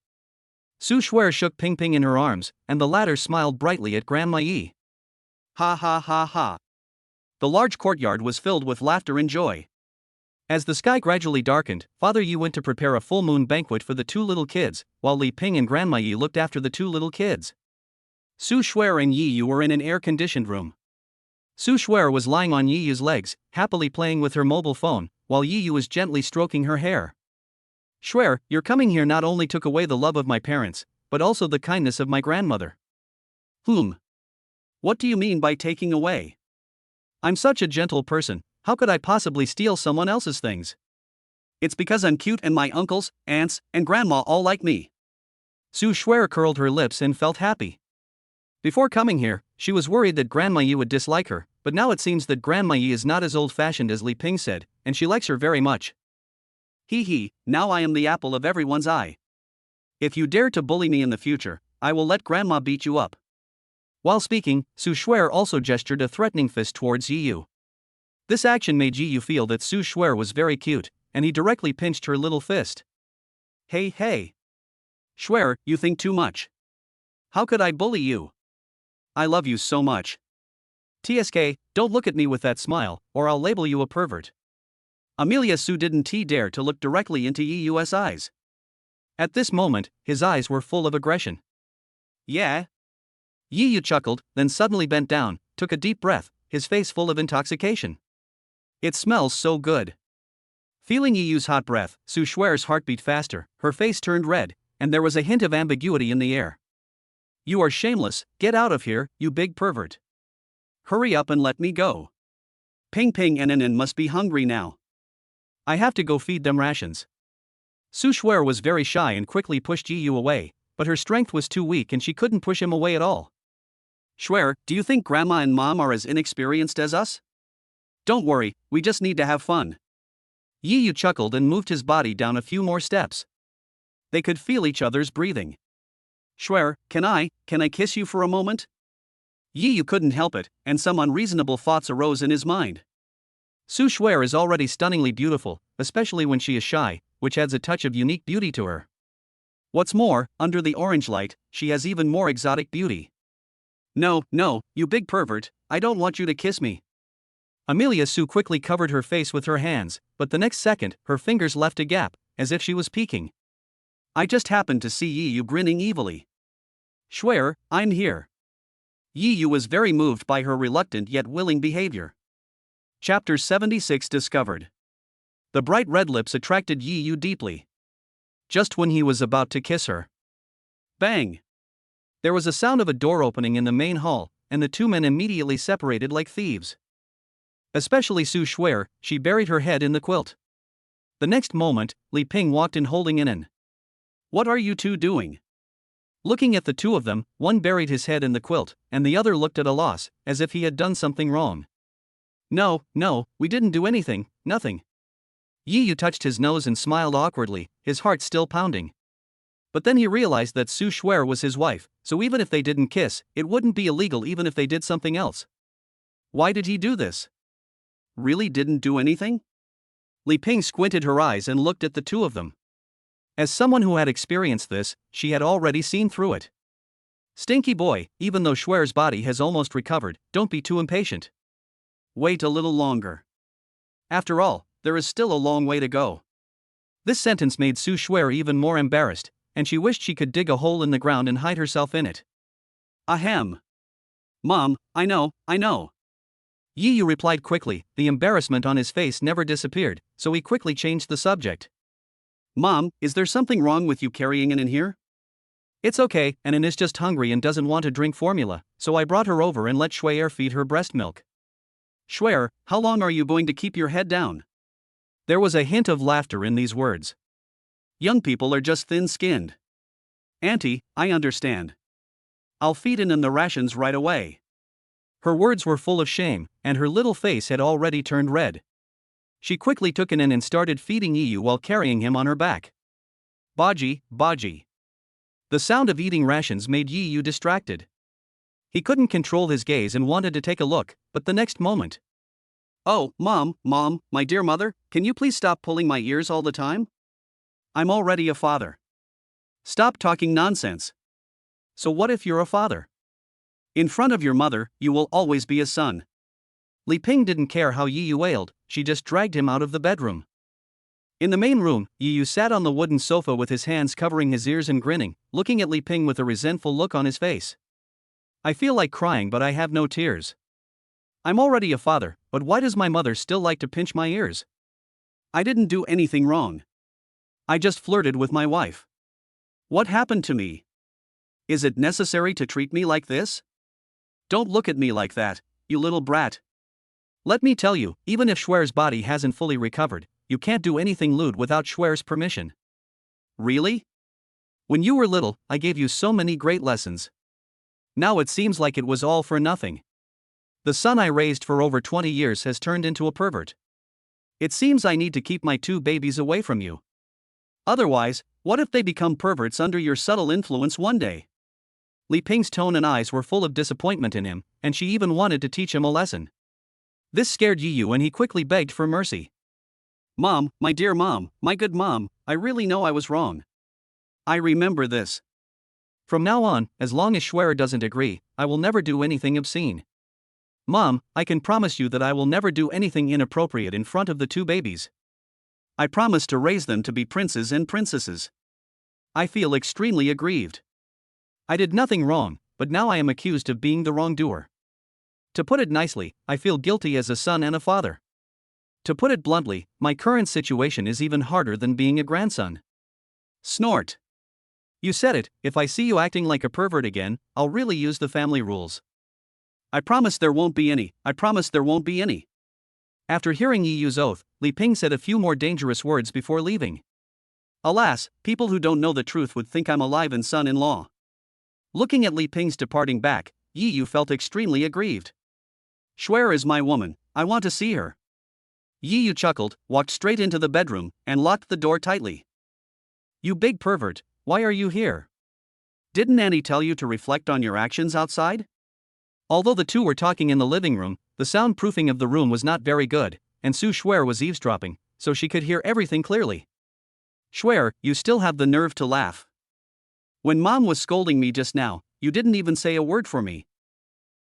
Su Shuer shook Ping Ping in her arms, and the latter smiled brightly at Grandma Yi. Ha ha ha ha. The large courtyard was filled with laughter and joy. As the sky gradually darkened, Father Yi went to prepare a full moon banquet for the two little kids, while Li Ping and Grandma Yi looked after the two little kids. Su Shuer and Yi Yu were in an air-conditioned room. Su Shuer was lying on Yi Yu's legs, happily playing with her mobile phone, while Yi Yu was gently stroking her hair. Shuer, your coming here not only took away the love of my parents, but also the kindness of my grandmother. What do you mean by taking away? I'm such a gentle person, how could I possibly steal someone else's things? It's because I'm cute and my uncles, aunts, and grandma all like me. Su Shuer curled her lips and felt happy. Before coming here, she was worried that Grandma Yi would dislike her, but now it seems that Grandma Yi is not as old-fashioned as Li Ping said, and she likes her very much. Hee, now I am the apple of everyone's eye. If you dare to bully me in the future, I will let Grandma beat you up. While speaking, Su Shuer also gestured a threatening fist towards Yi Yu. This action made Yi Yu feel that Su Shuer was very cute, and he directly pinched her little fist. Hey. Shuer, you think too much. How could I bully you? I love you so much. TSK, don't look at me with that smile, or I'll label you a pervert. Amelia Su didn't dare to look directly into Yi Yu's eyes. At this moment, his eyes were full of aggression. Yeah? Yi Yu chuckled, then suddenly bent down, took a deep breath, his face full of intoxication. It smells so good. Feeling Yi Yu's hot breath, Su Shuer's heart beat faster, her face turned red, and there was a hint of ambiguity in the air. You are shameless, get out of here, you big pervert. Hurry up and let me go. Ping Ping and Anan must be hungry now. I have to go feed them rations. Su Shuer was very shy and quickly pushed Yi Yu away, but her strength was too weak and she couldn't push him away at all. Shuer, do you think Grandma and Mom are as inexperienced as us? Don't worry, we just need to have fun. Yi Yu chuckled and moved his body down a few more steps. They could feel each other's breathing. Shuer, can I kiss you for a moment? Yi Yu couldn't help it, and some unreasonable thoughts arose in his mind. Su Shuer is already stunningly beautiful, especially when she is shy, which adds a touch of unique beauty to her. What's more, under the orange light, she has even more exotic beauty. No, you big pervert, I don't want you to kiss me. Amelia Su quickly covered her face with her hands, but the next second, her fingers left a gap, as if she was peeking. I just happened to see Yi Yu grinning evilly. Shuer, I'm here. Yi Yu was very moved by her reluctant yet willing behavior. Chapter 76 discovered. The bright red lips attracted Yi Yu deeply. Just when he was about to kiss her. Bang! There was a sound of a door opening in the main hall, and the two men immediately separated like thieves. Especially Su Shuer, she buried her head in the quilt. The next moment, Li Ping walked in holding an. "What are you two doing?" Looking at the two of them, one buried his head in the quilt, and the other looked at a loss, as if he had done something wrong. No, we didn't do anything, nothing." Yi Yu touched his nose and smiled awkwardly, his heart still pounding. But then he realized that Su Shuer was his wife, so even if they didn't kiss, it wouldn't be illegal even if they did something else. Why did he do this? Really didn't do anything? Li Ping squinted her eyes and looked at the two of them. As someone who had experienced this, she had already seen through it. Stinky boy, even though Shuer's body has almost recovered, don't be too impatient. Wait a little longer. After all, there is still a long way to go. This sentence made Su Shuer even more embarrassed, and she wished she could dig a hole in the ground and hide herself in it. Ahem. Mom, I know. Yi Yu replied quickly, the embarrassment on his face never disappeared, so he quickly changed the subject. Mom, is there something wrong with you carrying an in here? It's okay, Anan is just hungry and doesn't want to drink formula, so I brought her over and let Shuer feed her breast milk. Shuer, how long are you going to keep your head down? There was a hint of laughter in these words. Young people are just thin-skinned. Auntie, I understand. I'll feed in the rations right away. Her words were full of shame, and her little face had already turned red. She quickly took an in and started feeding Yi Yu while carrying him on her back. Baji. The sound of eating rations made Yi Yu distracted. He couldn't control his gaze and wanted to take a look, but the next moment. Oh, Mom, my dear mother, can you please stop pulling my ears all the time? I'm already a father. Stop talking nonsense. So what if you're a father? In front of your mother, you will always be a son. Li Ping didn't care how Yi Yu wailed, she just dragged him out of the bedroom. In the main room, Yi Yu sat on the wooden sofa with his hands covering his ears and grinning, looking at Li Ping with a resentful look on his face. I feel like crying but I have no tears. I'm already a father, but why does my mother still like to pinch my ears? I didn't do anything wrong. I just flirted with my wife. What happened to me? Is it necessary to treat me like this? Don't look at me like that, you little brat. Let me tell you, even if Shuer's body hasn't fully recovered, you can't do anything lewd without Shuer's permission. Really? When you were little, I gave you so many great lessons. Now it seems like it was all for nothing. The son I raised for over 20 years has turned into a pervert. It seems I need to keep my two babies away from you. Otherwise, what if they become perverts under your subtle influence one day? Li Ping's tone and eyes were full of disappointment in him, and she even wanted to teach him a lesson. This scared Yi Yu and he quickly begged for mercy. Mom, my dear mom, my good mom, I really know I was wrong. I remember this. From now on, as long as Shuer doesn't agree, I will never do anything obscene. Mom, I can promise you that I will never do anything inappropriate in front of the two babies. I promise to raise them to be princes and princesses. I feel extremely aggrieved. I did nothing wrong, but now I am accused of being the wrongdoer. To put it nicely, I feel guilty as a son and a father. To put it bluntly, my current situation is even harder than being a grandson. Snort. You said it, if I see you acting like a pervert again, I'll really use the family rules. I promise there won't be any, After hearing Yi Yu's oath, Li Ping said a few more dangerous words before leaving. Alas, people who don't know the truth would think I'm alive and son-in-law. Looking at Li Ping's departing back, Yi Yu felt extremely aggrieved. Shuer is my woman, I want to see her. Yi Yu chuckled, walked straight into the bedroom, and locked the door tightly. You big pervert, why are you here? Didn't Annie tell you to reflect on your actions outside? Although the two were talking in the living room, the soundproofing of the room was not very good, and Su Shuer was eavesdropping, so she could hear everything clearly. Shuer, you still have the nerve to laugh. When Mom was scolding me just now, you didn't even say a word for me.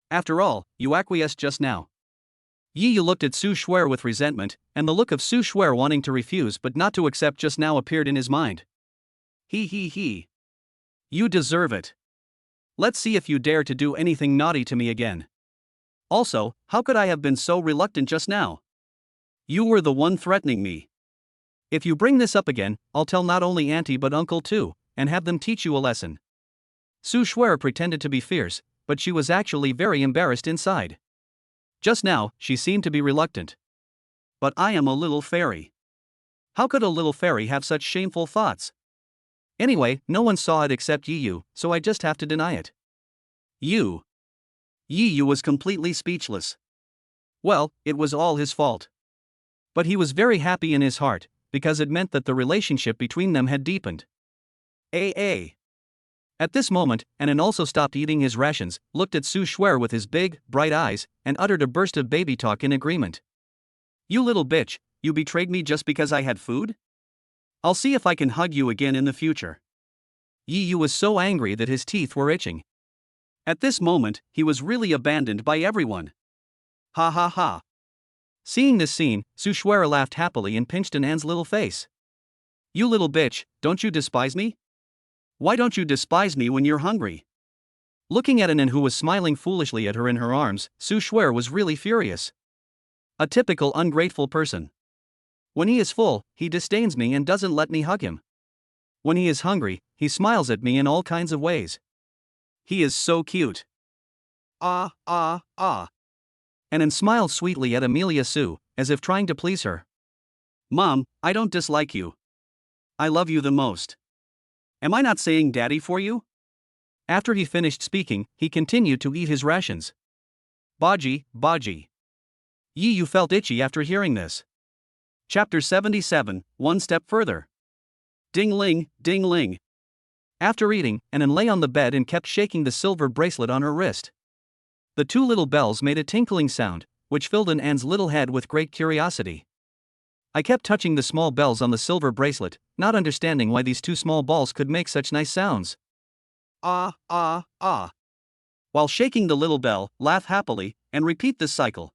After all, you acquiesced just now. Yi Yu looked at Su Shuer with resentment, and the look of Su Shuer wanting to refuse but not to accept just now appeared in his mind. He. You deserve it. Let's see if you dare to do anything naughty to me again. Also, how could I have been so reluctant just now? You were the one threatening me. If you bring this up again, I'll tell not only Auntie but Uncle too, and have them teach you a lesson. Su Shuer pretended to be fierce, but she was actually very embarrassed inside. Just now, she seemed to be reluctant. But I am a little fairy. How could a little fairy have such shameful thoughts? Anyway, no one saw it except Yi Yu, so I just have to deny it. Yi Yu was completely speechless. Well, it was all his fault. But he was very happy in his heart, because it meant that the relationship between them had deepened. At this moment, Anan also stopped eating his rations, looked at Su Shuer with his big, bright eyes, and uttered a burst of baby talk in agreement. You little bitch, you betrayed me just because I had food? I'll see if I can hug you again in the future. Yi Yu was so angry that his teeth were itching. At this moment, he was really abandoned by everyone. Ha ha ha. Seeing this scene, Su Shuer laughed happily and pinched Anan's little face. You little bitch, don't you despise me? Why don't you despise me when you're hungry? Looking at Anan, who was smiling foolishly at her in her arms, Su Shuer was really furious. A typical ungrateful person. When he is full, he disdains me and doesn't let me hug him. When he is hungry, he smiles at me in all kinds of ways. He is so cute. Anan smiled sweetly at Amelia Su, as if trying to please her. Mom, I don't dislike you. I love you the most. Am I not saying daddy for you? After he finished speaking, he continued to eat his rations. Baji. Yi Yu felt itchy after hearing this. Chapter 77, One Step Further. Ding-ling, ding-ling. After eating, Anan lay on the bed and kept shaking the silver bracelet on her wrist. The two little bells made a tinkling sound, which filled Anan's little head with great curiosity. I kept touching the small bells on the silver bracelet, not understanding why these two small balls could make such nice sounds. While shaking the little bell, laugh happily, and repeat this cycle.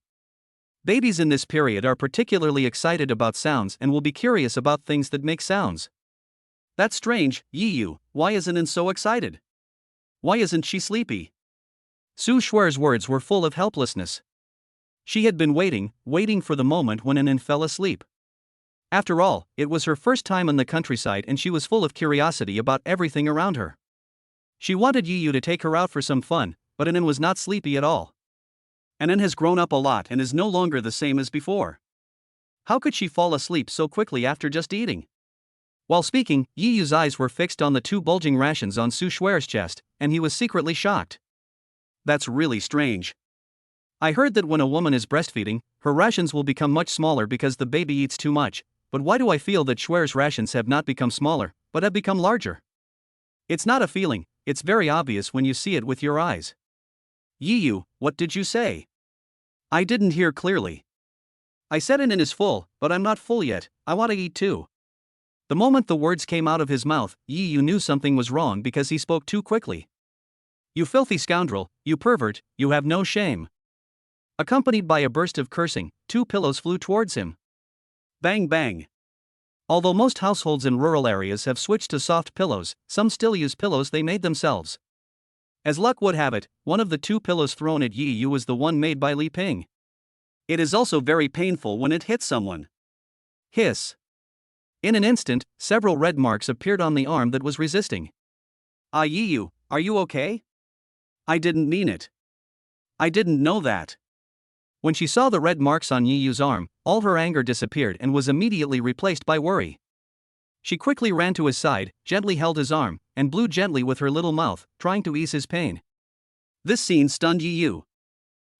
Babies in this period are particularly excited about sounds and will be curious about things that make sounds. That's strange, Yi Yu, why isn't Anan so excited? Why isn't she sleepy? Su Shuer's words were full of helplessness. She had been waiting for the moment when Anan fell asleep. After all, it was her first time in the countryside and she was full of curiosity about everything around her. She wanted Yi Yu to take her out for some fun, but Anan was not sleepy at all. Anan has grown up a lot and is no longer the same as before. How could she fall asleep so quickly after just eating? While speaking, Yi Yu's eyes were fixed on the two bulging rations on Su Shuer's chest, and he was secretly shocked. That's really strange. I heard that when a woman is breastfeeding, her rations will become much smaller because the baby eats too much, but why do I feel that Shuer's rations have not become smaller, but have become larger? It's not a feeling, it's very obvious when you see it with your eyes. Yi Yu, what did you say? I didn't hear clearly. I said Anan is full, but I'm not full yet, I want to eat too. The moment the words came out of his mouth, Yi Yu knew something was wrong because he spoke too quickly. You filthy scoundrel, you pervert, you have no shame. Accompanied by a burst of cursing, two pillows flew towards him. Bang bang. Although most households in rural areas have switched to soft pillows, some still use pillows they made themselves. As luck would have it, one of the two pillows thrown at Yi Yu was the one made by Li Ping. It is also very painful when it hits someone. Hiss. In an instant, several red marks appeared on the arm that was resisting. Yi Yu, are you okay? I didn't mean it. I didn't know that. When she saw the red marks on Yi Yu's arm, all her anger disappeared and was immediately replaced by worry. She quickly ran to his side, gently held his arm, and blew gently with her little mouth, trying to ease his pain. This scene stunned Yi Yu.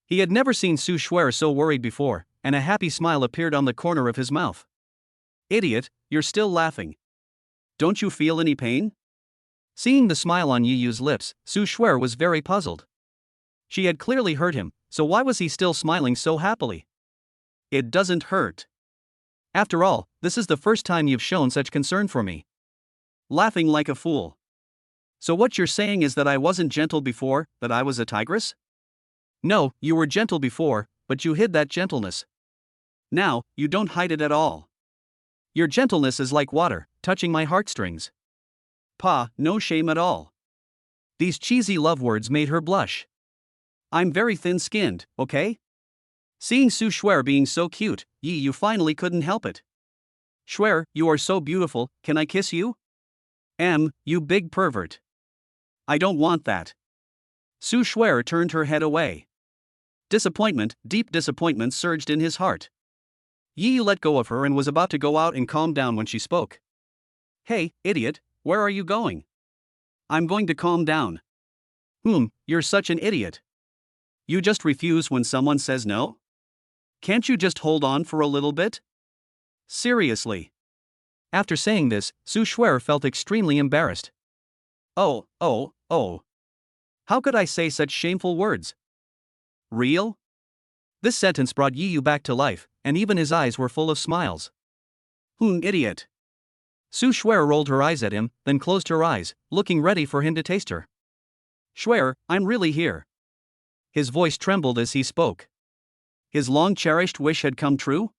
He had never seen Su Shuer so worried before, and a happy smile appeared on the corner of his mouth. Idiot, you're still laughing. Don't you feel any pain? Seeing the smile on Yi Yu's lips, Su Shuer was very puzzled. She had clearly hurt him, so why was he still smiling so happily? It doesn't hurt. After all, this is the first time you've shown such concern for me. Laughing like a fool. So what you're saying is that I wasn't gentle before, that I was a tigress? No, you were gentle before, but you hid that gentleness. Now, you don't hide it at all. Your gentleness is like water, touching my heartstrings. No shame at all. These cheesy love words made her blush. I'm very thin-skinned, okay? Seeing Su Shuer being so cute, Yi Yu finally couldn't help it. Shuer, you are so beautiful, can I kiss you? You big pervert. I don't want that. Su Shuer turned her head away. Disappointment, deep disappointment surged in his heart. Yi Yu let go of her and was about to go out and calm down when she spoke. Hey, idiot, where are you going? I'm going to calm down. You're such an idiot. You just refuse when someone says no? Can't you just hold on for a little bit? Seriously. After saying this, Su Shuer felt extremely embarrassed. Oh. How could I say such shameful words? Real? This sentence brought Yi Yu back to life, and even his eyes were full of smiles. Idiot. Su Shuer rolled her eyes at him, then closed her eyes, looking ready for him to taste her. Shuer, I'm really here. His voice trembled as he spoke. His long-cherished wish had come true?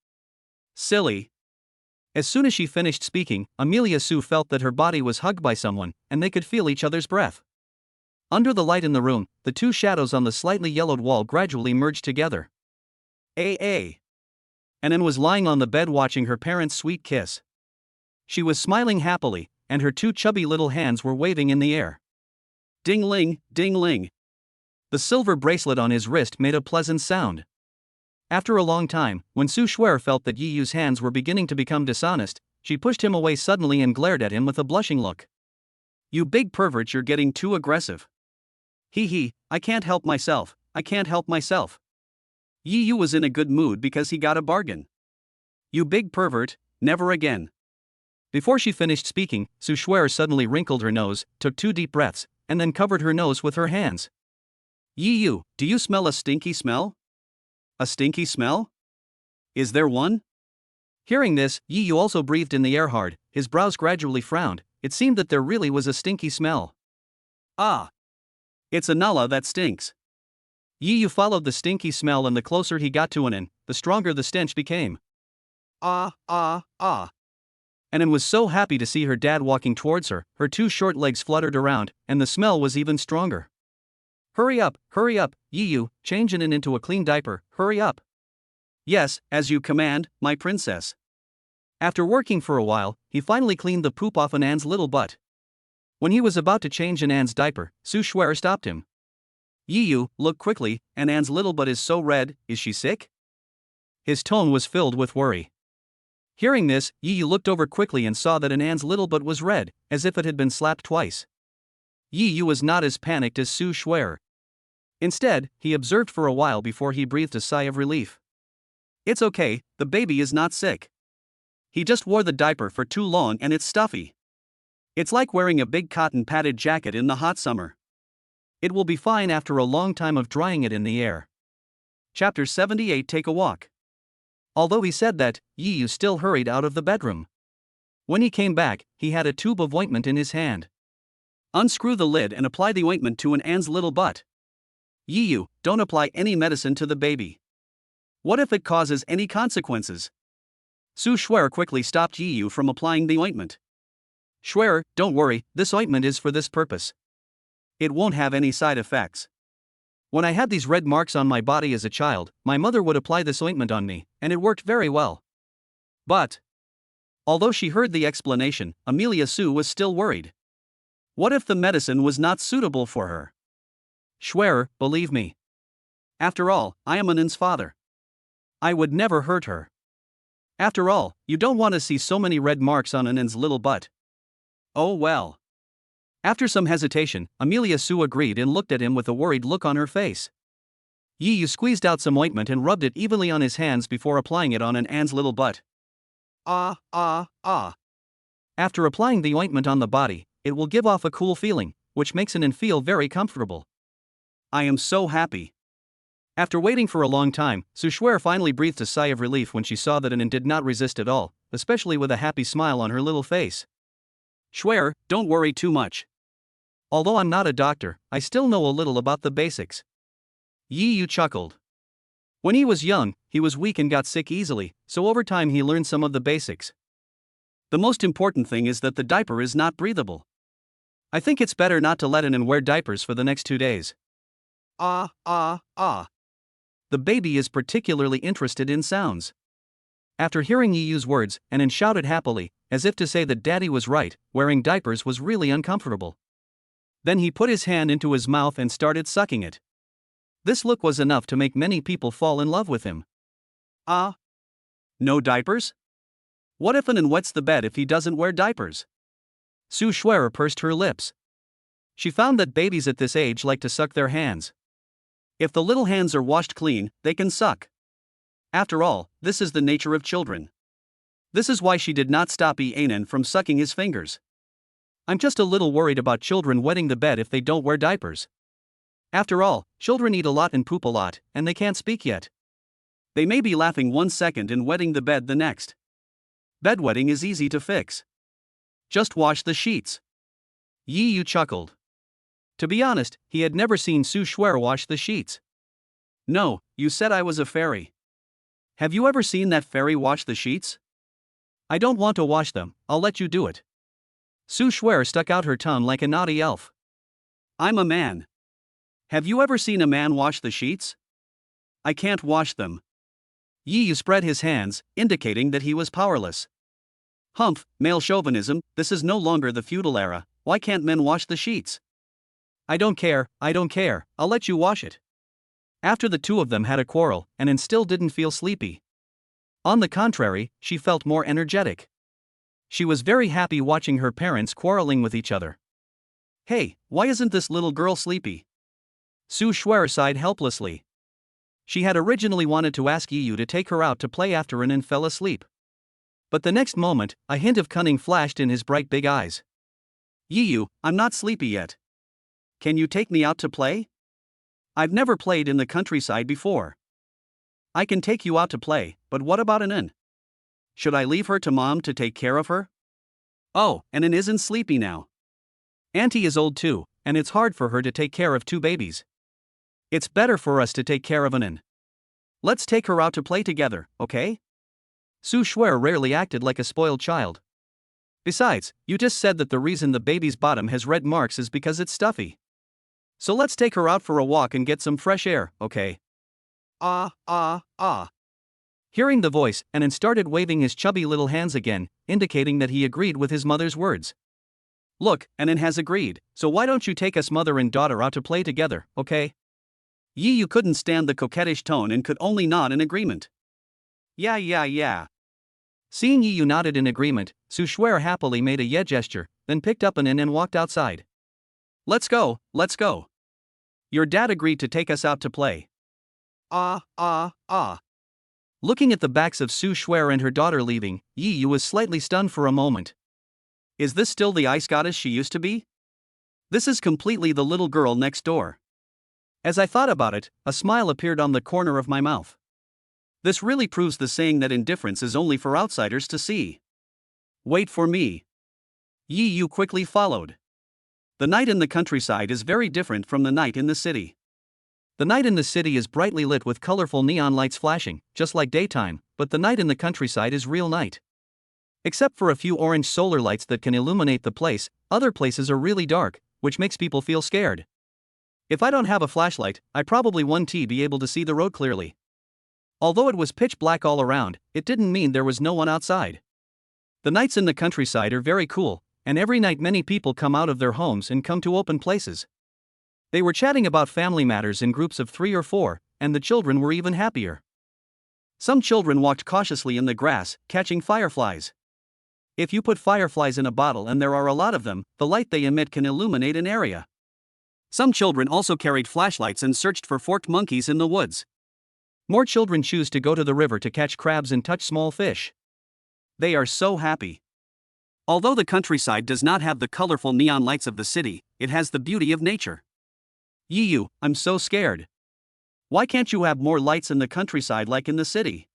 Silly. As soon as she finished speaking, Amelia Su felt that her body was hugged by someone, and they could feel each other's breath. Under the light in the room, the two shadows on the slightly yellowed wall gradually merged together. Anan was lying on the bed watching her parents' sweet kiss. She was smiling happily, and her two chubby little hands were waving in the air. Ding-ling, ding-ling. The silver bracelet on his wrist made a pleasant sound. After a long time, when Su Shuer felt that Yi Yu's hands were beginning to become dishonest, she pushed him away suddenly and glared at him with a blushing look. You big pervert, you're getting too aggressive. I can't help myself. Yi Yu was in a good mood because he got a bargain. You big pervert, never again. Before she finished speaking, Su Shuer suddenly wrinkled her nose, took 2 deep breaths, and then covered her nose with her hands. Yi Yu, do you smell a stinky smell? A stinky smell? Is there one? Hearing this, Yi Yu also breathed in the air hard, his brows gradually frowned. It seemed that there really was a stinky smell. It's a nalla that stinks. Yi Yu followed the stinky smell, and the closer he got to Anan, the stronger the stench became. Anan was so happy to see her dad walking towards her, her 2 short legs fluttered around, and the smell was even stronger. Hurry up, Yi Yu, change Anan into a clean diaper, hurry up. Yes, as you command, my princess. After working for a while, he finally cleaned the poop off Anan's little butt. When he was about to change Anan's diaper, Su Shuer stopped him. Yi Yu, look quickly, Anan's little butt is so red, is she sick? His tone was filled with worry. Hearing this, Yi Yu looked over quickly and saw that Anan's little butt was red, as if it had been slapped twice. Yi Yu was not as panicked as Su Shuer. Instead, he observed for a while before he breathed a sigh of relief. It's okay, the baby is not sick. He just wore the diaper for too long and it's stuffy. It's like wearing a big cotton padded jacket in the hot summer. It will be fine after a long time of drying it in the air. Chapter 78. Take a walk. Although he said that, Yi Yu still hurried out of the bedroom. When he came back, he had a tube of ointment in his hand. Unscrew the lid and apply the ointment to Anan's little butt. Yi Yu, don't apply any medicine to the baby. What if it causes any consequences? Su Shuer quickly stopped Yi Yu from applying the ointment. Shuer, don't worry, this ointment is for this purpose. It won't have any side effects. When I had these red marks on my body as a child, my mother would apply this ointment on me, and it worked very well. But, although she heard the explanation, Amelia Su was still worried. What if the medicine was not suitable for her? Shuer, believe me. After all, I am Anan's father. I would never hurt her. After all, you don't want to see so many red marks on Anan's little butt. Oh well. After some hesitation, Amelia Su agreed and looked at him with a worried look on her face. Yi Yu squeezed out some ointment and rubbed it evenly on his hands before applying it on Anan's little butt. After applying the ointment on the body, it will give off a cool feeling, which makes Anan feel very comfortable. I am so happy. After waiting for a long time, Su Shuer finally breathed a sigh of relief when she saw that Anan did not resist at all, especially with a happy smile on her little face. Shuer, don't worry too much. Although I'm not a doctor, I still know a little about the basics. Yi Yu chuckled. When he was young, he was weak and got sick easily, so over time he learned some of the basics. The most important thing is that the diaper is not breathable. I think it's better not to let Anan wear diapers for the next 2 days. The baby is particularly interested in sounds. After hearing Yi Yu's words, Anan shouted happily, as if to say that Daddy was right, wearing diapers was really uncomfortable. Then he put his hand into his mouth and started sucking it. This look was enough to make many people fall in love with him. Ah? No diapers? What if an wets the bed if he doesn't wear diapers? Sue Schwerer pursed her lips. She found that babies at this age like to suck their hands. If the little hands are washed clean, they can suck. After all, this is the nature of children. This is why she did not stop Ianan from sucking his fingers. I'm just a little worried about children wetting the bed if they don't wear diapers. After all, children eat a lot and poop a lot, and they can't speak yet. They may be laughing 1 second and wetting the bed the next. Bedwetting is easy to fix. Just wash the sheets. Yi chuckled. To be honest, he had never seen Sue Schwerer wash the sheets. No, you said I was a fairy. Have you ever seen that fairy wash the sheets? I don't want to wash them, I'll let you do it. Sue Schwerer stuck out her tongue like a naughty elf. I'm a man. Have you ever seen a man wash the sheets? I can't wash them. Yi spread his hands, indicating that he was powerless. Humph, male chauvinism, this is no longer the feudal era, why can't men wash the sheets? I don't care, I'll let you wash it. After the two of them had a quarrel, Ianan still didn't feel sleepy. On the contrary, she felt more energetic. She was very happy watching her parents quarreling with each other. Hey, why isn't this little girl sleepy? Sue Schwerer sighed helplessly. She had originally wanted to ask Yi to take her out to play after Ianan fell asleep. But the next moment, a hint of cunning flashed in his bright big eyes. Yi, I'm not sleepy yet. Can you take me out to play? I've never played in the countryside before. I can take you out to play, but what about Ianan? Should I leave her to Mom to take care of her? Oh, Ianan isn't sleepy now. Auntie is old too, and it's hard for her to take care of 2 babies. It's better for us to take care of Ianan. Let's take her out to play together, okay? Sue Schwerer rarely acted like a spoiled child. Besides, you just said that the reason the baby's bottom has red marks is because it's stuffy. So let's take her out for a walk and get some fresh air, okay? Hearing the voice, Ianan started waving his chubby little hands again, indicating that he agreed with his mother's words. Look, Ianan has agreed, so why don't you take us mother and daughter out to play together, okay? Yi couldn't stand the coquettish tone and could only nod in agreement. Yeah. Seeing Yi nodded in agreement, Sue Schwerer happily made a yeah gesture, then picked up Ianan and walked outside. Let's go. Your dad agreed to take us out to play. Looking at the backs of Sue Schwerer and her daughter leaving, Yi was slightly stunned for a moment. Is this still the ice goddess she used to be? This is completely the little girl next door. As I thought about it, a smile appeared on the corner of my mouth. This really proves the saying that indifference is only for outsiders to see. Wait for me. Yi quickly followed. The night in the countryside is very different from the night in the city. The night in the city is brightly lit with colorful neon lights flashing, just like daytime, but the night in the countryside is real night. Except for a few orange solar lights that can illuminate the place, other places are really dark, which makes people feel scared. If I don't have a flashlight, I probably wouldn't be able to see the road clearly. Although it was pitch black all around, it didn't mean there was no one outside. The nights in the countryside are very cool, and every night many people come out of their homes and come to open places. They were chatting about family matters in groups of 3 or 4, and the children were even happier. Some children walked cautiously in the grass, catching fireflies. If you put fireflies in a bottle and there are a lot of them, the light they emit can illuminate an area. Some children also carried flashlights and searched for forked monkeys in the woods. More children choose to go to the river to catch crabs and touch small fish. They are so happy. Although the countryside does not have the colorful neon lights of the city, it has the beauty of nature. Yi, I'm so scared. Why can't you have more lights in the countryside like in the city?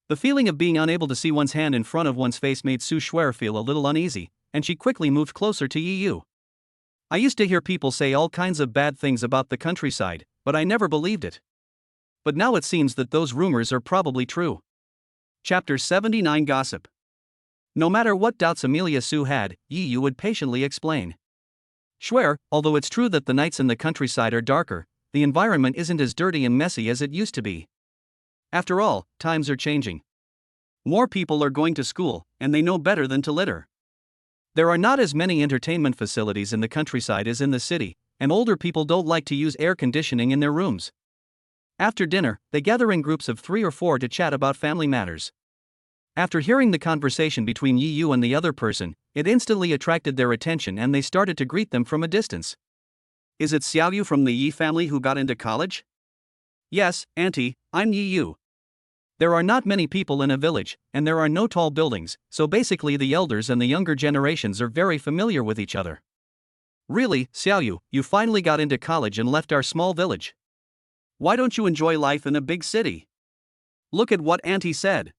The feeling of being unable to see one's hand in front of one's face made Sue Schwerer feel a little uneasy, and she quickly moved closer to Yi. I used to hear people say all kinds of bad things about the countryside, but I never believed it. But now it seems that those rumors are probably true. Chapter 79 Gossip. No matter what doubts Amelia Sue had, Yi would patiently explain. Schwerer, although it's true that the nights in the countryside are darker, the environment isn't as dirty and messy as it used to be. After all, times are changing. More people are going to school, and they know better than to litter. There are not as many entertainment facilities in the countryside as in the city, and older people don't like to use air conditioning in their rooms. After dinner, they gather in groups of 3 or 4 to chat about family matters. After hearing the conversation between Yi Yu and the other person, it instantly attracted their attention and they started to greet them from a distance. Is it Xiao Yu from the Yi family who got into college? Yes, Auntie, I'm Yi Yu. There are not many people in a village, and there are no tall buildings, so basically the elders and the younger generations are very familiar with each other. Really, Xiao Yu, you finally got into college and left our small village. Why don't you enjoy life in a big city? Look at what Auntie said.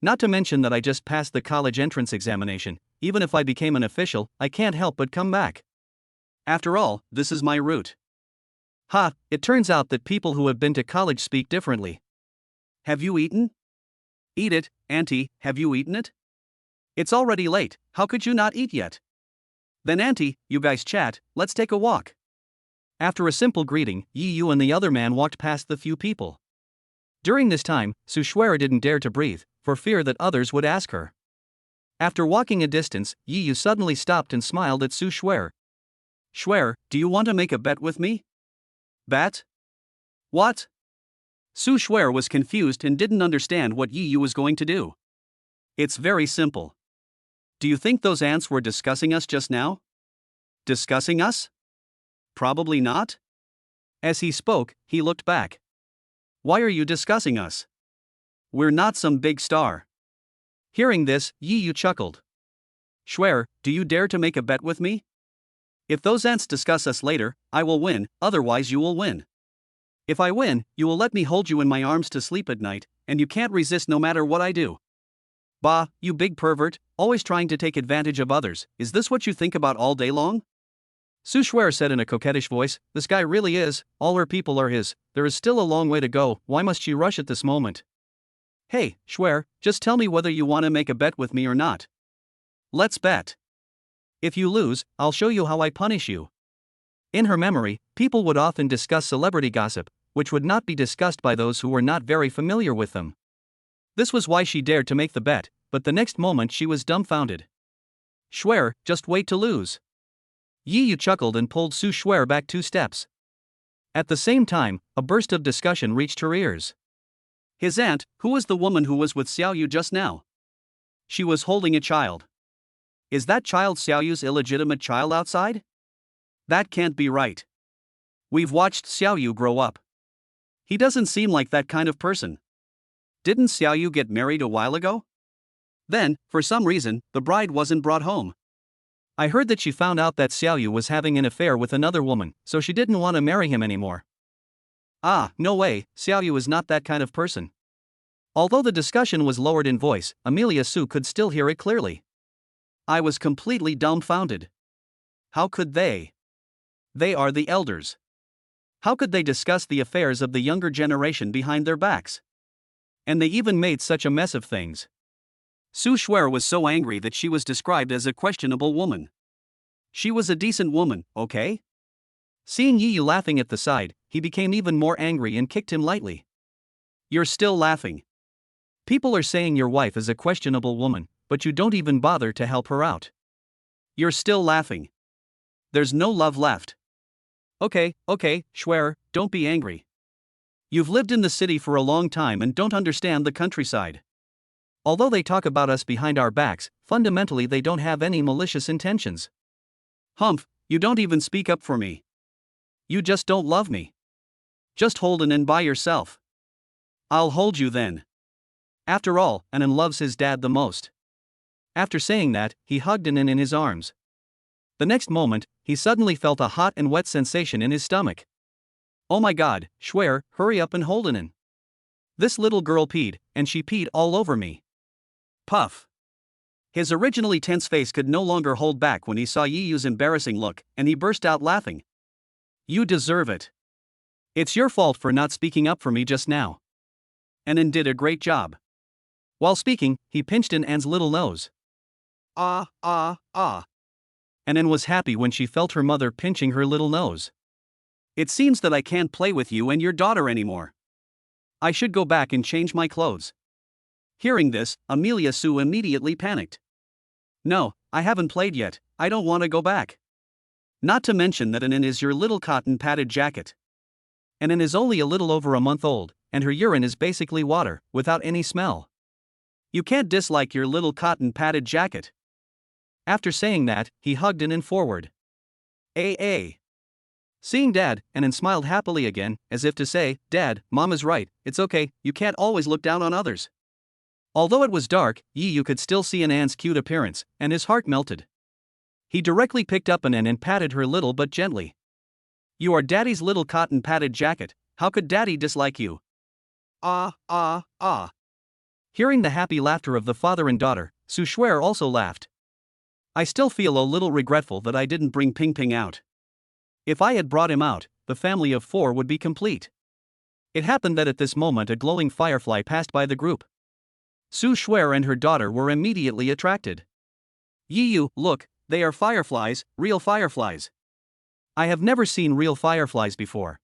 Not to mention that I just passed the college entrance examination. Even if I became an official, I can't help but come back. After all, this is my route. Ha, it turns out that people who have been to college speak differently. Have you eaten? Eat it, Auntie, have you eaten it? It's already late, how could you not eat yet? Then Auntie, you guys chat, let's take a walk. After a simple greeting, Yi Yu and the other man walked past the few people. During this time, Su Shuer didn't dare to breathe, for fear that others would ask her. After walking a distance, Yi Yu suddenly stopped and smiled at Su Shuer. Shuer, do you want to make a bet with me? Bet? What? Su Shuer was confused and didn't understand what Yi Yu was going to do. It's very simple. Do you think those ants were discussing us just now? Discussing us? Probably not. As he spoke, he looked back. Why are you discussing us? We're not some big star. Hearing this, Yi Yu chuckled. Shuer, do you dare to make a bet with me? If those ants discuss us later, I will win, otherwise you will win. If I win, you will let me hold you in my arms to sleep at night, and you can't resist no matter what I do. Bah, you big pervert, always trying to take advantage of others, is this what you think about all day long? Su Shuer said in a coquettish voice, this guy really is, all her people are his, there is still a long way to go, why must she rush at this moment? Hey, Shuer, just tell me whether you want to make a bet with me or not. Let's bet. If you lose, I'll show you how I punish you. In her memory, people would often discuss celebrity gossip, which would not be discussed by those who were not very familiar with them. This was why she dared to make the bet, but the next moment she was dumbfounded. Shuer, just wait to lose. Yi Yu chuckled and pulled Su Shuer back 2 steps. At the same time, a burst of discussion reached her ears. His aunt, who was the woman who was with Xiao Yu just now? She was holding a child. Is that child Xiao Yu's illegitimate child outside? That can't be right. We've watched Xiao Yu grow up. He doesn't seem like that kind of person. Didn't Xiao Yu get married a while ago? Then, for some reason, the bride wasn't brought home. I heard that she found out that Xiao Yu was having an affair with another woman, so she didn't want to marry him anymore. Ah, no way, Xiao Yu is not that kind of person. Although the discussion was lowered in voice, Amelia Su could still hear it clearly. I was completely dumbfounded. How could they? They are the elders. How could they discuss the affairs of the younger generation behind their backs? And they even made such a mess of things. Su Shuer was so angry that she was described as a questionable woman. She was a decent woman, okay? Seeing Yi Yu laughing at the side, he became even more angry and kicked him lightly. You're still laughing. People are saying your wife is a questionable woman, but you don't even bother to help her out. You're still laughing. There's no love left. Okay, Shuer, don't be angry. You've lived in the city for a long time and don't understand the countryside. Although they talk about us behind our backs, fundamentally they don't have any malicious intentions. Humph, you don't even speak up for me. You just don't love me. Just hold Anan by yourself. I'll hold you then. After all, Anan loves his dad the most. After saying that, he hugged Anan in his arms. The next moment, he suddenly felt a hot and wet sensation in his stomach. Oh my god, Shuer, hurry up and hold Anan. This little girl peed, and she peed all over me. Puff. His originally tense face could no longer hold back when he saw Yi Yu's embarrassing look, and he burst out laughing. You deserve it. It's your fault for not speaking up for me just now. Anan did a great job. While speaking, he pinched An's little nose. Ah. Anan was happy when she felt her mother pinching her little nose. It seems that I can't play with you and your daughter anymore. I should go back and change my clothes. Hearing this, Amelia Su immediately panicked. No, I haven't played yet, I don't want to go back. Not to mention that Anin is your little cotton padded jacket. Anin is only a little over a month old, and her urine is basically water, without any smell. You can't dislike your little cotton padded jacket. After saying that, he hugged Anin forward. A. Seeing Dad, Anin smiled happily again, as if to say, Dad, Mom is right, it's okay, you can't always look down on others. Although it was dark, Yiyu could still see Anan's cute appearance, and his heart melted. He directly picked up Anan and patted her little but gently. You are Daddy's little cotton padded jacket, how could Daddy dislike you? Ah. Hearing the happy laughter of the father and daughter, Su Shuer also laughed. I still feel a little regretful that I didn't bring Ping Ping out. If I had brought him out, the family of 4 would be complete. It happened that at this moment a glowing firefly passed by the group. Su Shuer and her daughter were immediately attracted. Yiyu, look, they are fireflies, real fireflies. I have never seen real fireflies before.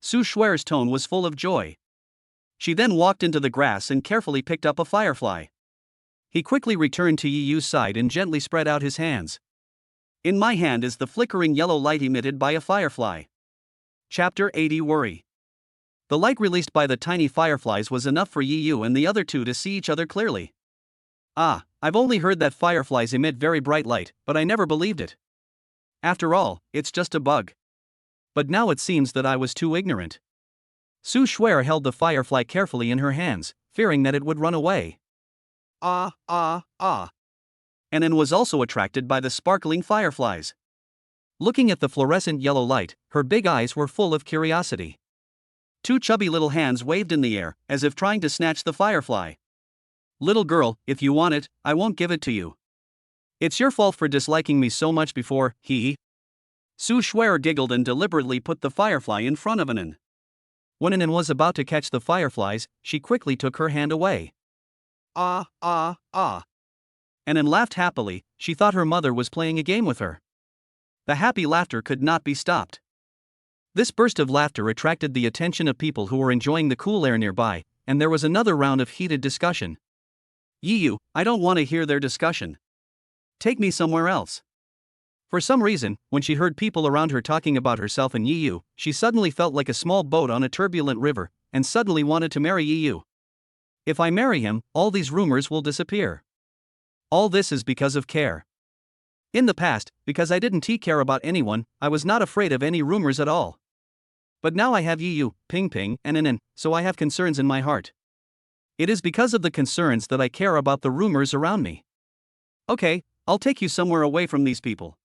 Su Shuer's tone was full of joy. She then walked into the grass and carefully picked up a firefly. He quickly returned to Yiyu's side and gently spread out his hands. In my hand is the flickering yellow light emitted by a firefly. Chapter 80 Worry. The light released by the tiny fireflies was enough for Yiyu and the other 2 to see each other clearly. I've only heard that fireflies emit very bright light, but I never believed it. After all, it's just a bug. But now it seems that I was too ignorant. Su Shuer held the firefly carefully in her hands, fearing that it would run away. Anan was also attracted by the sparkling fireflies. Looking at the fluorescent yellow light, her big eyes were full of curiosity. 2 chubby little hands waved in the air, as if trying to snatch the firefly. Little girl, if you want it, I won't give it to you. It's your fault for disliking me so much before, Su Shuer giggled and deliberately put the firefly in front of Anan. When Anan was about to catch the fireflies, she quickly took her hand away. Anan laughed happily, she thought her mother was playing a game with her. The happy laughter could not be stopped. This burst of laughter attracted the attention of people who were enjoying the cool air nearby, and there was another round of heated discussion. Yiyu, I don't want to hear their discussion. Take me somewhere else. For some reason, when she heard people around her talking about herself and Yiyu, she suddenly felt like a small boat on a turbulent river, and suddenly wanted to marry Yiyu. If I marry him, all these rumors will disappear. All this is because of care. In the past, because I didn't care about anyone, I was not afraid of any rumors at all. But now I have Yiyu, Ping Ping, and Anan, so I have concerns in my heart. It is because of the concerns that I care about the rumors around me. Okay, I'll take you somewhere away from these people.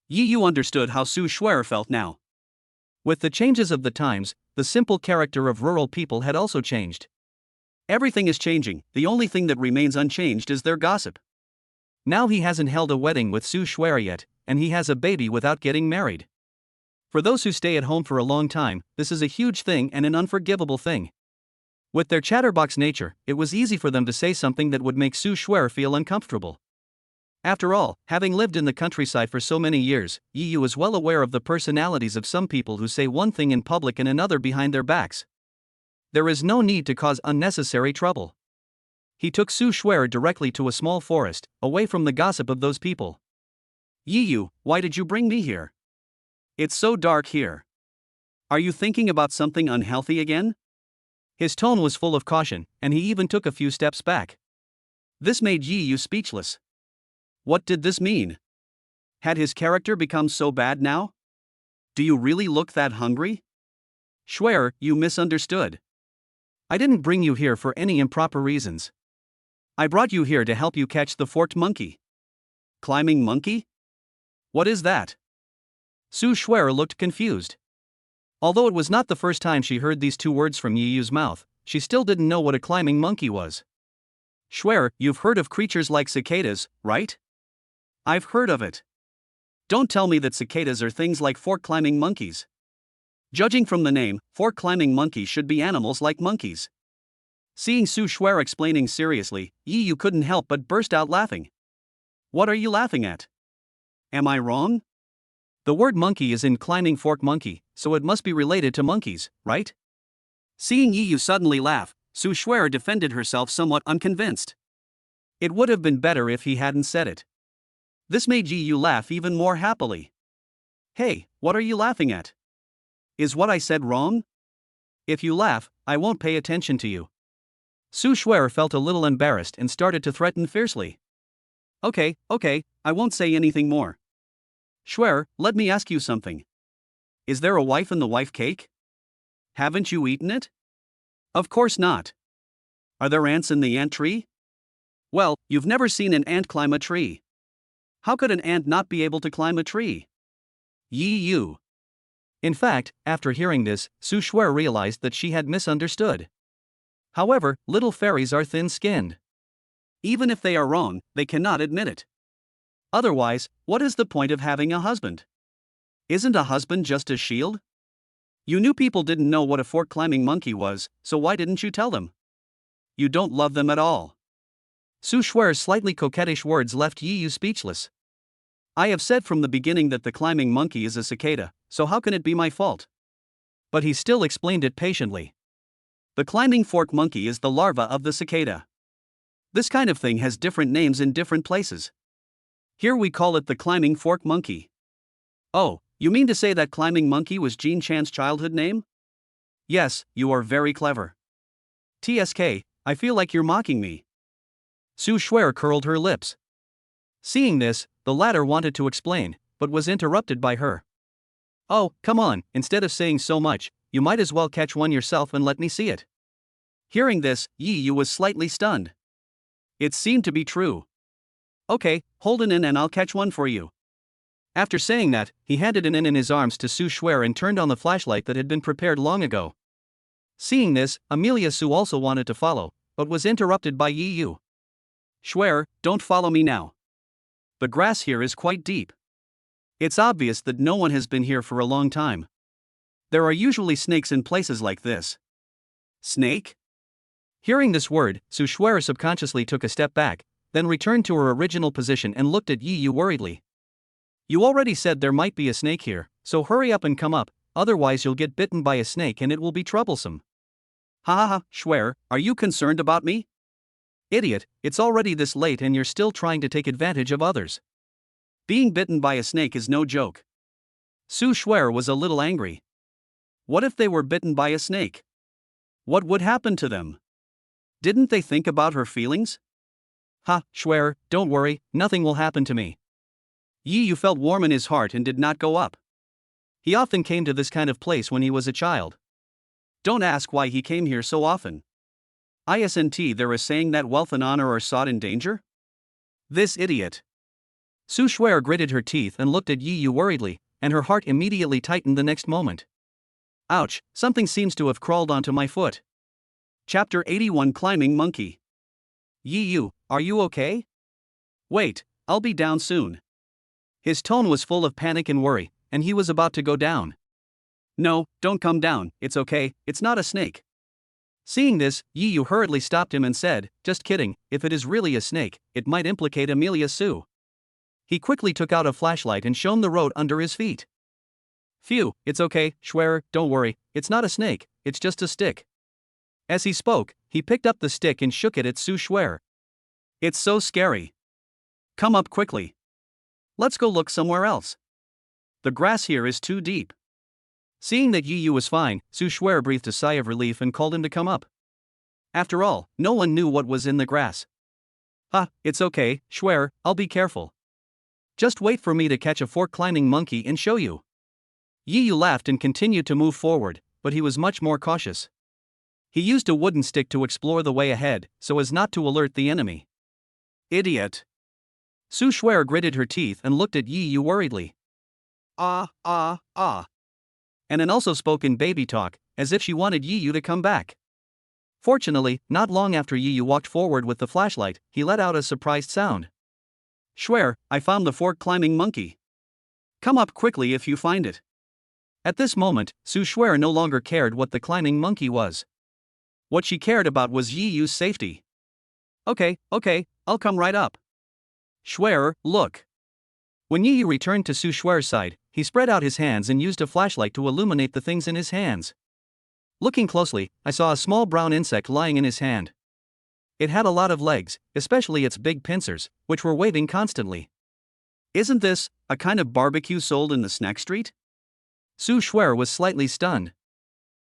Yiyu understood how Su Shuer felt now. With the changes of the times, the simple character of rural people had also changed. Everything is changing, the only thing that remains unchanged is their gossip. Now he hasn't held a wedding with Su Shuer yet, and he has a baby without getting married. For those who stay at home for a long time, this is a huge thing and an unforgivable thing. With their chatterbox nature, it was easy for them to say something that would make Su Shuer feel uncomfortable. After all, having lived in the countryside for so many years, Yiyu is well aware of the personalities of some people who say one thing in public and another behind their backs. There is no need to cause unnecessary trouble. He took Su Shuer directly to a small forest, away from the gossip of those people. Yiyu, why did you bring me here? It's so dark here. Are you thinking about something unhealthy again? His tone was full of caution, and he even took a few steps back. This made Yiyu speechless. What did this mean? Had his character become so bad now? Do you really look that hungry? Shuer, you misunderstood. I didn't bring you here for any improper reasons. I brought you here to help you catch the forked monkey. Climbing monkey? What is that? Su Shuer looked confused. Although it was not the first time she heard these 2 words from Yiyu's mouth, she still didn't know what a climbing monkey was. Shuer, you've heard of creatures like cicadas, right? I've heard of it. Don't tell me that cicadas are things like fork-climbing monkeys. Judging from the name, fork-climbing monkeys should be animals like monkeys. Seeing Su Shuer explaining seriously, Yiyu couldn't help but burst out laughing. What are you laughing at? Am I wrong? The word monkey is in climbing fork monkey, so it must be related to monkeys, right? Seeing Yiyu suddenly laugh, Su Shuer defended herself somewhat unconvinced. It would have been better if he hadn't said it. This made Yi Yu laugh even more happily. Hey, what are you laughing at? Is what I said wrong? If you laugh, I won't pay attention to you. Su Shuer felt a little embarrassed and started to threaten fiercely. Okay, I won't say anything more. Shuer, let me ask you something. Is there a wife in the wife cake? Haven't you eaten it? Of course not. Are there ants in the ant tree? Well, you've never seen an ant climb a tree. How could an ant not be able to climb a tree? Yi Yu. In fact, after hearing this, Su Shuer realized that she had misunderstood. However, little fairies are thin-skinned. Even if they are wrong, they cannot admit it. Otherwise, what is the point of having a husband? Isn't a husband just a shield? You knew people didn't know what a fork-climbing monkey was, so why didn't you tell them? You don't love them at all. Su Shuer's slightly coquettish words left Yi Yu speechless. I have said from the beginning that the climbing monkey is a cicada, so how can it be my fault? But he still explained it patiently. The climbing fork monkey is the larva of the cicada. This kind of thing has different names in different places. Here we call it the climbing fork monkey. Oh, you mean to say that climbing monkey was Jean Chan's childhood name? Yes, you are very clever. TSK, I feel like you're mocking me. Su Shuer curled her lips. Seeing this, the latter wanted to explain, but was interrupted by her. Oh, come on, instead of saying so much, you might as well catch one yourself and let me see it. Hearing this, Yi Yu was slightly stunned. It seemed to be true. Okay, hold it in and I'll catch one for you. After saying that, he handed it in his arms to Su Shuer and turned on the flashlight that had been prepared long ago. Seeing this, Amelia Su also wanted to follow, but was interrupted by Yi Yu. Shuer, don't follow me now. The grass here is quite deep. It's obvious that no one has been here for a long time. There are usually snakes in places like this. Snake? Hearing this word, Su Shuer subconsciously took a step back, then returned to her original position and looked at Yi Yu worriedly. You already said there might be a snake here, so hurry up and come up, otherwise you'll get bitten by a snake and it will be troublesome. Ha ha ha, Shuer, are you concerned about me? Idiot, it's already this late and you're still trying to take advantage of others. Being bitten by a snake is no joke. Su Shuer was a little angry. What if they were bitten by a snake? What would happen to them? Didn't they think about her feelings? Ha, Shuer, don't worry, nothing will happen to me. Yi Yu felt warm in his heart and did not go up. He often came to this kind of place when he was a child. Don't ask why he came here so often. Isn't there a saying that wealth and honor are sought in danger? This idiot. Su Shuer gritted her teeth and looked at Yi Yu worriedly, and her heart immediately tightened the next moment. Ouch, something seems to have crawled onto my foot. Chapter 81 Climbing Monkey. Yi Yu, are you okay? Wait, I'll be down soon. His tone was full of panic and worry, and he was about to go down. No, don't come down, it's okay, it's not a snake. Seeing this, Yi Yu hurriedly stopped him and said, just kidding, if it is really a snake, it might implicate Amelia Su. He quickly took out a flashlight and shone the road under his feet. Phew, it's okay, Shuer, don't worry, it's not a snake, it's just a stick. As he spoke, he picked up the stick and shook it at Su Shuer. It's so scary. Come up quickly. Let's go look somewhere else. The grass here is too deep. Seeing that Yi Yu was fine, Su Shuer breathed a sigh of relief and called him to come up. After all, no one knew what was in the grass. It's okay, Shuer, I'll be careful. Just wait for me to catch a fork-climbing monkey and show you. Yi Yu laughed and continued to move forward, but he was much more cautious. He used a wooden stick to explore the way ahead, so as not to alert the enemy. Idiot. Su Shuer gritted her teeth and looked at Yi Yu worriedly. And then also spoke in baby talk, as if she wanted Yi Yu to come back. Fortunately, not long after Yi Yu walked forward with the flashlight, he let out a surprised sound. Shuer, I found the fork-climbing monkey. Come up quickly if you find it. At this moment, Su Shuer no longer cared what the climbing monkey was. What she cared about was Yi Yu's safety. Okay, I'll come right up. Shuer, look. When Yi Yu returned to Su Shuer's side, he spread out his hands and used a flashlight to illuminate the things in his hands. Looking closely, I saw a small brown insect lying in his hand. It had a lot of legs, especially its big pincers, which were waving constantly. Isn't this a kind of barbecue sold in the snack street? Su Shuer was slightly stunned.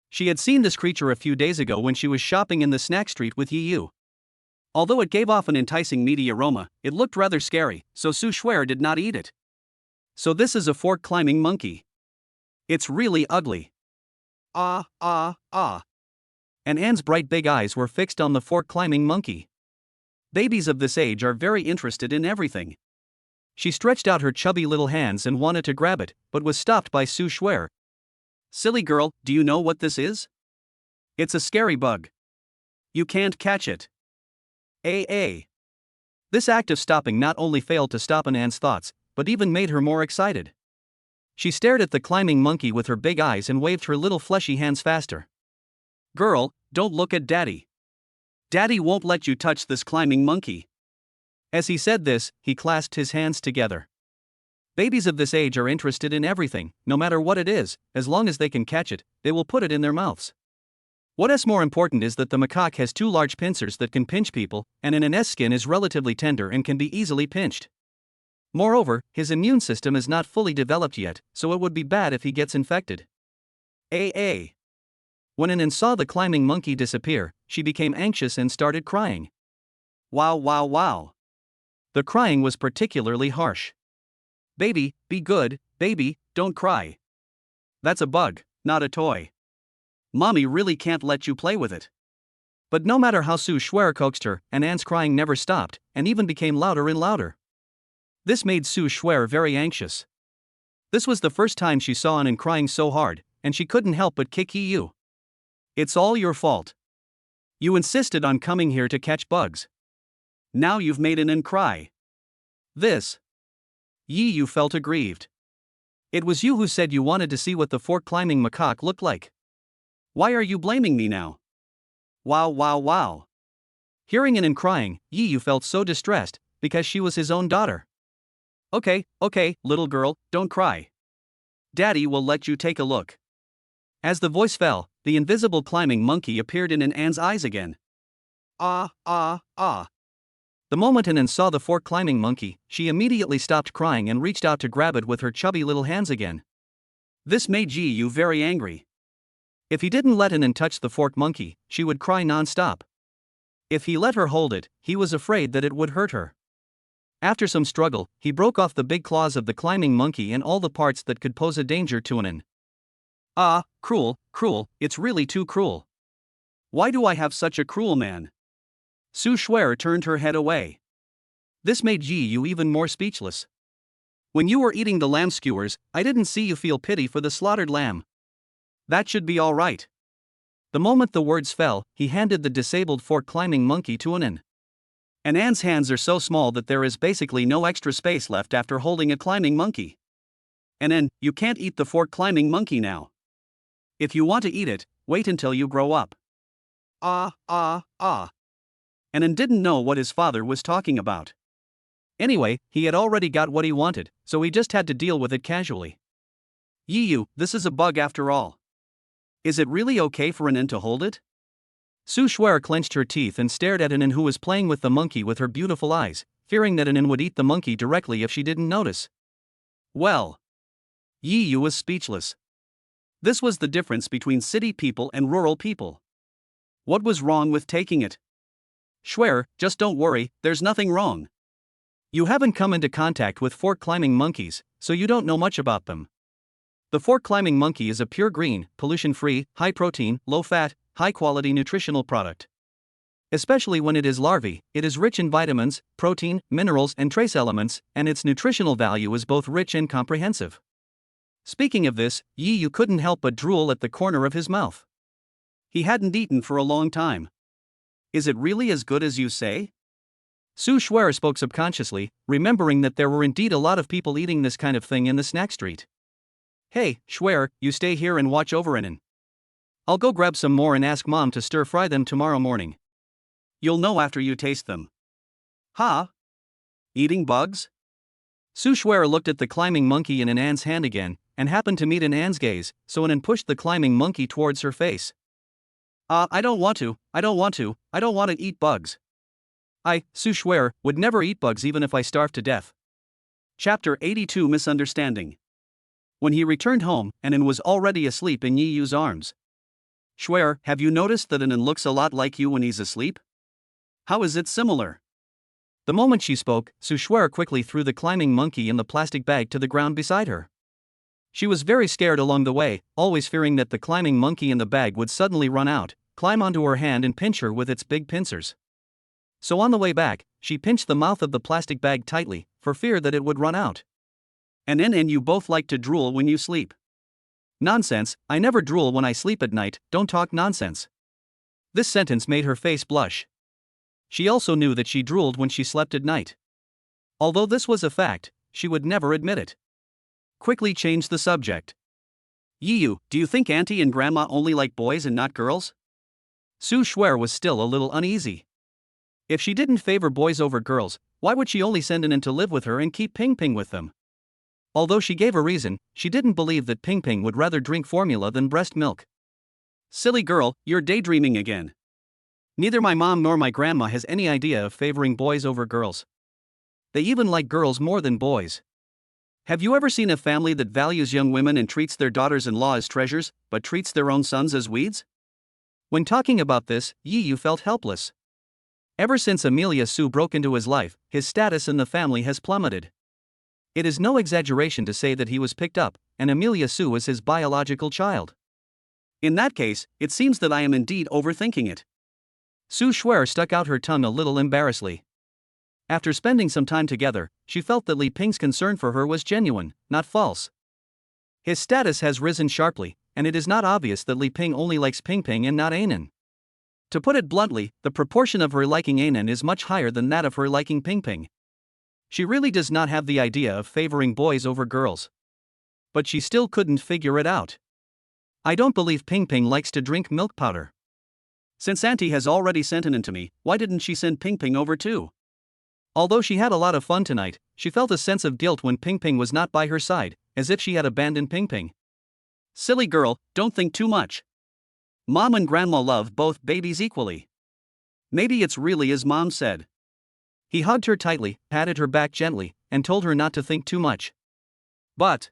She had seen this creature a few days ago when she was shopping in the snack street with Yi Yu. Although it gave off an enticing meaty aroma, it looked rather scary, so Su Shuer did not eat it. So this is a fork-climbing monkey. It's really ugly. Ah. And Anne's bright big eyes were fixed on the fork-climbing monkey. Babies of this age are very interested in everything. She stretched out her chubby little hands and wanted to grab it, but was stopped by Su Shuer. Silly girl, do you know what this is? It's a scary bug. You can't catch it. This act of stopping not only failed to stop Anne's thoughts, but even made her more excited. She stared at the climbing monkey with her big eyes and waved her little fleshy hands faster. Girl, don't look at Daddy. Daddy won't let you touch this climbing monkey. As he said this, he clasped his hands together. Babies of this age are interested in everything, no matter what it is, as long as they can catch it, they will put it in their mouths. What is more important is that the macaque has two large pincers that can pinch people, and Anne's skin is relatively tender and can be easily pinched. Moreover, his immune system is not fully developed yet, so it would be bad if he gets infected. When Anne saw the climbing monkey disappear, she became anxious and started crying. Wow. The crying was particularly harsh. Baby, be good, baby, don't cry. That's a bug, not a toy. Mommy really can't let you play with it. But no matter how Su Shuer coaxed her, Anne's crying never stopped, and even became louder and louder. This made Su Shuer very anxious. This was the first time she saw Anne crying so hard, and she couldn't help but kick Yi Yu. It's all your fault. You insisted on coming here to catch bugs. Now you've made Anne cry. Yi Yu felt aggrieved. It was you who said you wanted to see what the fork-climbing macaque looked like. Why are you blaming me now? Wow. Hearing Anne crying, Yi Yu felt so distressed, because she was his own daughter. Okay, little girl, don't cry. Daddy will let you take a look. As the voice fell, the invisible climbing monkey appeared in Anne's eyes again. Ah. The moment Anne saw the fork-climbing monkey, she immediately stopped crying and reached out to grab it with her chubby little hands again. This made Yi Yu very angry. If he didn't let Anne touch the fork monkey, she would cry non-stop. If he let her hold it, he was afraid that it would hurt her. After some struggle, he broke off the big claws of the climbing monkey and all the parts that could pose a danger to Anne. Ah, cruel, it's really too cruel. Why do I have such a cruel man? Su Shuer turned her head away. This made Yi Yu even more speechless. When you were eating the lamb skewers, I didn't see you feel pity for the slaughtered lamb. That should be all right. The moment the words fell, he handed the disabled fork-climbing monkey to Anne. Anne's hands are so small that there is basically no extra space left after holding a climbing monkey. Anne, you can't eat the fork-climbing monkey now. If you want to eat it, wait until you grow up. Ah. Anne didn't know what his father was talking about. Anyway, he had already got what he wanted, so he just had to deal with it casually. Yi Yu, this is a bug after all. Is it really okay for Anne to hold it? Su Shuer clenched her teeth and stared at Anne, who was playing with the monkey with her beautiful eyes, fearing that Anne would eat the monkey directly if she didn't notice. Well. Yi Yu was speechless. This was the difference between city people and rural people. What was wrong with taking it? Shuer, just don't worry, there's nothing wrong. You haven't come into contact with fork-climbing monkeys, so you don't know much about them. The fork-climbing monkey is a pure green, pollution-free, high-protein, low-fat, high-quality nutritional product. Especially when it is larvae, it is rich in vitamins, protein, minerals and trace elements, and its nutritional value is both rich and comprehensive. Speaking of this, Yi Yu couldn't help but drool at the corner of his mouth. He hadn't eaten for a long time. Is it really as good as you say? Su Shuer spoke subconsciously, remembering that there were indeed a lot of people eating this kind of thing in the snack street. Hey, Shuer, you stay here and watch over Anne. I'll go grab some more and ask Mom to stir-fry them tomorrow morning. You'll know after you taste them. Ha? Eating bugs? Su Shuer looked at the climbing monkey in Anne's hand again, and happened to meet Anne's gaze, so Anne pushed the climbing monkey towards her face. I don't want to eat bugs. Su Shuer, would never eat bugs even if I starved to death. Chapter 82 Misunderstanding. When he returned home, Anan was already asleep in Yi Yu's arms. Schwer, have you noticed that Anan looks a lot like you when he's asleep? How is it similar? The moment she spoke, Su Schwer quickly threw the climbing monkey in the plastic bag to the ground beside her. She was very scared along the way, always fearing that the climbing monkey in the bag would suddenly run out, climb onto her hand and pinch her with its big pincers. So on the way back, she pinched the mouth of the plastic bag tightly, for fear that it would run out. And you both like to drool when you sleep. Nonsense, I never drool when I sleep at night, don't talk nonsense. This sentence made her face blush. She also knew that she drooled when she slept at night. Although this was a fact, she would never admit it. Quickly change the subject. Yi Yu, do you think Auntie and Grandma only like boys and not girls? Su Schwer was still a little uneasy. If she didn't favor boys over girls, why would she only send Anan to live with her and keep Ping Ping with them? Although she gave a reason, she didn't believe that Ping Ping would rather drink formula than breast milk. Silly girl, you're daydreaming again. Neither my mom nor my grandma has any idea of favoring boys over girls. They even like girls more than boys. Have you ever seen a family that values young women and treats their daughters-in-law as treasures, but treats their own sons as weeds? When talking about this, Yi Yu felt helpless. Ever since Amelia Su broke into his life, his status in the family has plummeted. It is no exaggeration to say that he was picked up, and Amelia Su is his biological child. In that case, it seems that I am indeed overthinking it. Su Schwer stuck out her tongue a little embarrassedly. After spending some time together, she felt that Li Ping's concern for her was genuine, not false. His status has risen sharply, and it is not obvious that Li Ping only likes Ping Ping and not Anan. To put it bluntly, the proportion of her liking Anan is much higher than that of her liking Ping Ping. She really does not have the idea of favoring boys over girls. But she still couldn't figure it out. I don't believe Ping Ping likes to drink milk powder. Since Auntie has already sent Anan to me, why didn't she send Ping Ping over too? Although she had a lot of fun tonight, she felt a sense of guilt when Ping Ping was not by her side, as if she had abandoned Ping Ping. Silly girl, don't think too much. Mom and Grandma love both babies equally. Maybe it's really as Mom said. He hugged her tightly, patted her back gently, and told her not to think too much. But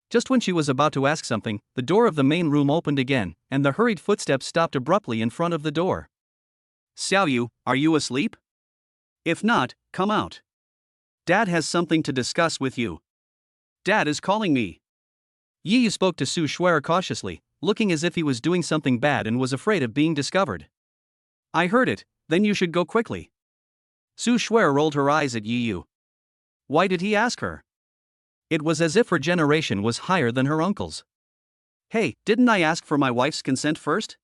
just when she was about to ask something, the door of the main room opened again, and the hurried footsteps stopped abruptly in front of the door. Xiao Yu, are you asleep? If not, come out. Dad has something to discuss with you. Dad is calling me. Yi Yu spoke to Su Schwer cautiously, looking as if he was doing something bad and was afraid of being discovered. I heard it, then you should go quickly. Su Schwer rolled her eyes at Yi Yu. Why did he ask her? It was as if her generation was higher than her uncle's. Hey, didn't I ask for my wife's consent first?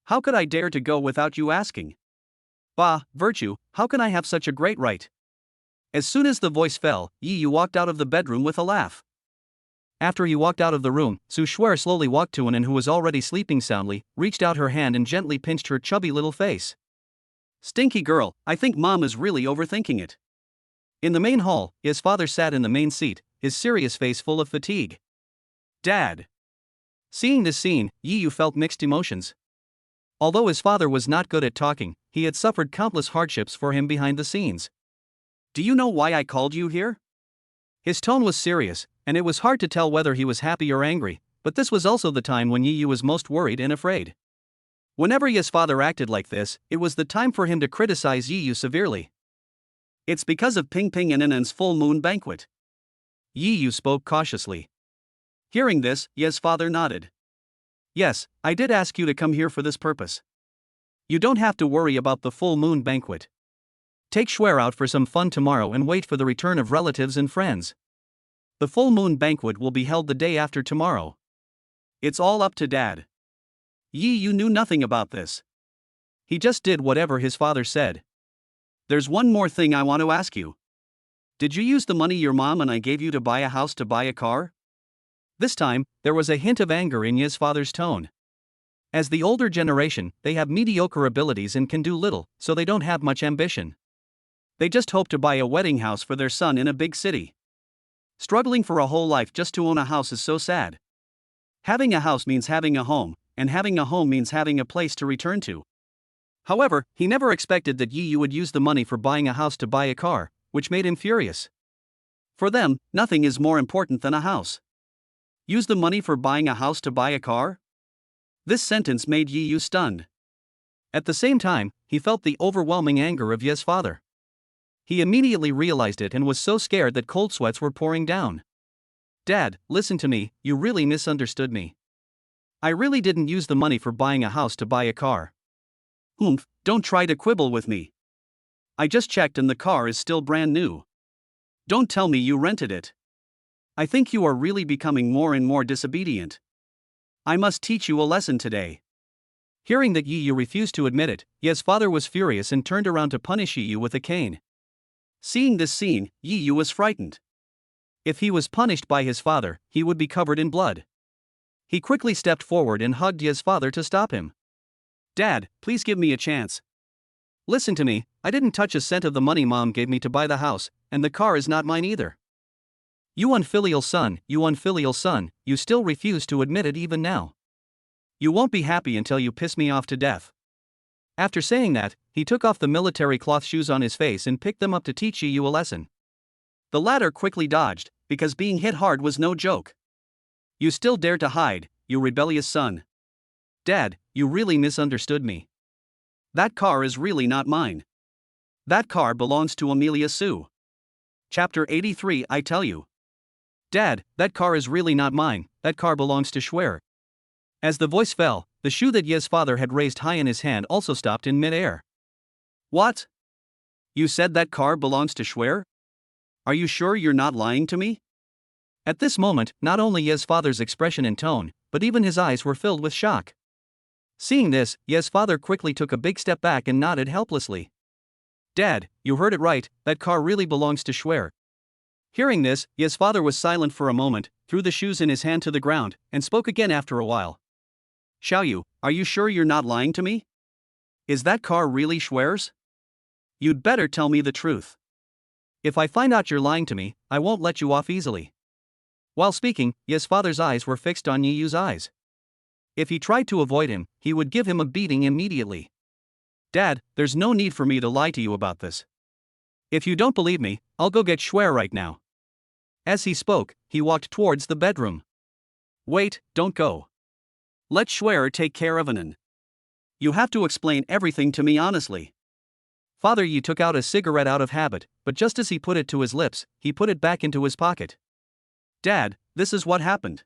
How could I dare to go without you asking? Bah, virtue, how can I have such a great right? As soon as the voice fell, Yi Yu walked out of the bedroom with a laugh. After he walked out of the room, Su Schwer slowly walked to Anan, who was already sleeping soundly, reached out her hand and gently pinched her chubby little face. Stinky girl, I think Mom is really overthinking it. In the main hall, his father sat in the main seat, his serious face full of fatigue. Dad. Seeing this scene, Yi Yu felt mixed emotions. Although his father was not good at talking, he had suffered countless hardships for him behind the scenes. Do you know why I called you here? His tone was serious, and it was hard to tell whether he was happy or angry, but this was also the time when Yi Yu was most worried and afraid. Whenever his father acted like this, it was the time for him to criticize Yi Yu severely. It's because of Ping Ping and Anan's full moon banquet. Yi Yu spoke cautiously. Hearing this, Ye's father nodded. Yes, I did ask you to come here for this purpose. You don't have to worry about the full moon banquet. Take Schwer out for some fun tomorrow and wait for the return of relatives and friends. The full moon banquet will be held the day after tomorrow. It's all up to Dad. Yi Yu knew nothing about this. He just did whatever his father said. There's one more thing I want to ask you. Did you use the money your mom and I gave you to buy a house to buy a car? This time, there was a hint of anger in Ye's father's tone. As the older generation, they have mediocre abilities and can do little, so they don't have much ambition. They just hope to buy a wedding house for their son in a big city. Struggling for a whole life just to own a house is so sad. Having a house means having a home, and having a home means having a place to return to. However, he never expected that Yi Yu would use the money for buying a house to buy a car, which made him furious. For them, nothing is more important than a house. Use the money for buying a house to buy a car? This sentence made Yi Yu stunned. At the same time, he felt the overwhelming anger of Ye's father. He immediately realized it and was so scared that cold sweats were pouring down. Dad, listen to me, you really misunderstood me. I really didn't use the money for buying a house to buy a car. Don't try to quibble with me. I just checked and the car is still brand new. Don't tell me you rented it. I think you are really becoming more and more disobedient. I must teach you a lesson today. Hearing that Yi Yu refused to admit it, Ye's father was furious and turned around to punish Yi Yu with a cane. Seeing this scene, Yi Yu was frightened. If he was punished by his father, he would be covered in blood. He quickly stepped forward and hugged Ye's father to stop him. Dad, please give me a chance. Listen to me, I didn't touch a cent of the money Mom gave me to buy the house, and the car is not mine either. You unfilial son, you still refuse to admit it even now. You won't be happy until you piss me off to death. After saying that, he took off the military cloth shoes on his face and picked them up to teach Yi Yu a lesson. The latter quickly dodged, because being hit hard was no joke. You still dare to hide, you rebellious son. Dad, you really misunderstood me. That car is really not mine. That car belongs to Amelia Sue. Chapter 83 I tell you. Dad, that car is really not mine, that car belongs to Schwer. As the voice fell, the shoe that Ye's father had raised high in his hand also stopped in mid-air. What? You said that car belongs to Schwer? Are you sure you're not lying to me? At this moment, not only Ye's father's expression and tone, but even his eyes were filled with shock. Seeing this, Ye's father quickly took a big step back and nodded helplessly. Dad, you heard it right, that car really belongs to Schwer. Hearing this, Ye's father was silent for a moment, threw the shoes in his hand to the ground, and spoke again after a while. Xiaoyu, are you sure you're not lying to me? Is that car really Schwer's? You'd better tell me the truth. If I find out you're lying to me, I won't let you off easily. While speaking, Ye's father's eyes were fixed on Yi Yu's eyes. If he tried to avoid him, he would give him a beating immediately. Dad, there's no need for me to lie to you about this. If you don't believe me, I'll go get Schwer right now. As he spoke, he walked towards the bedroom. Wait, don't go. Let Schwer take care of Anan. You have to explain everything to me honestly. Father Yi took out a cigarette out of habit, but just as he put it to his lips, he put it back into his pocket. Dad, this is what happened.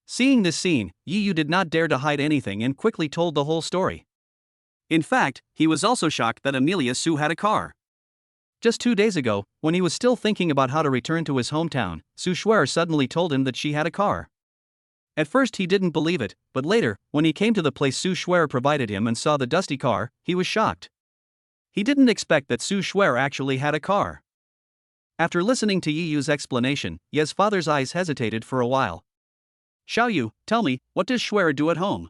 Seeing this scene, Yi Yu did not dare to hide anything and quickly told the whole story. In fact, he was also shocked that Amelia Sue had a car. Just 2 days ago, when he was still thinking about how to return to his hometown, Su Schwer suddenly told him that she had a car. At first he didn't believe it, but later, when he came to the place Su Schwer provided him and saw the dusty car, he was shocked. He didn't expect that Su Schwer actually had a car. After listening to Yi Yu's explanation, Ye's father's eyes hesitated for a while. Xiaoyu, tell me, what does Schwer do at home?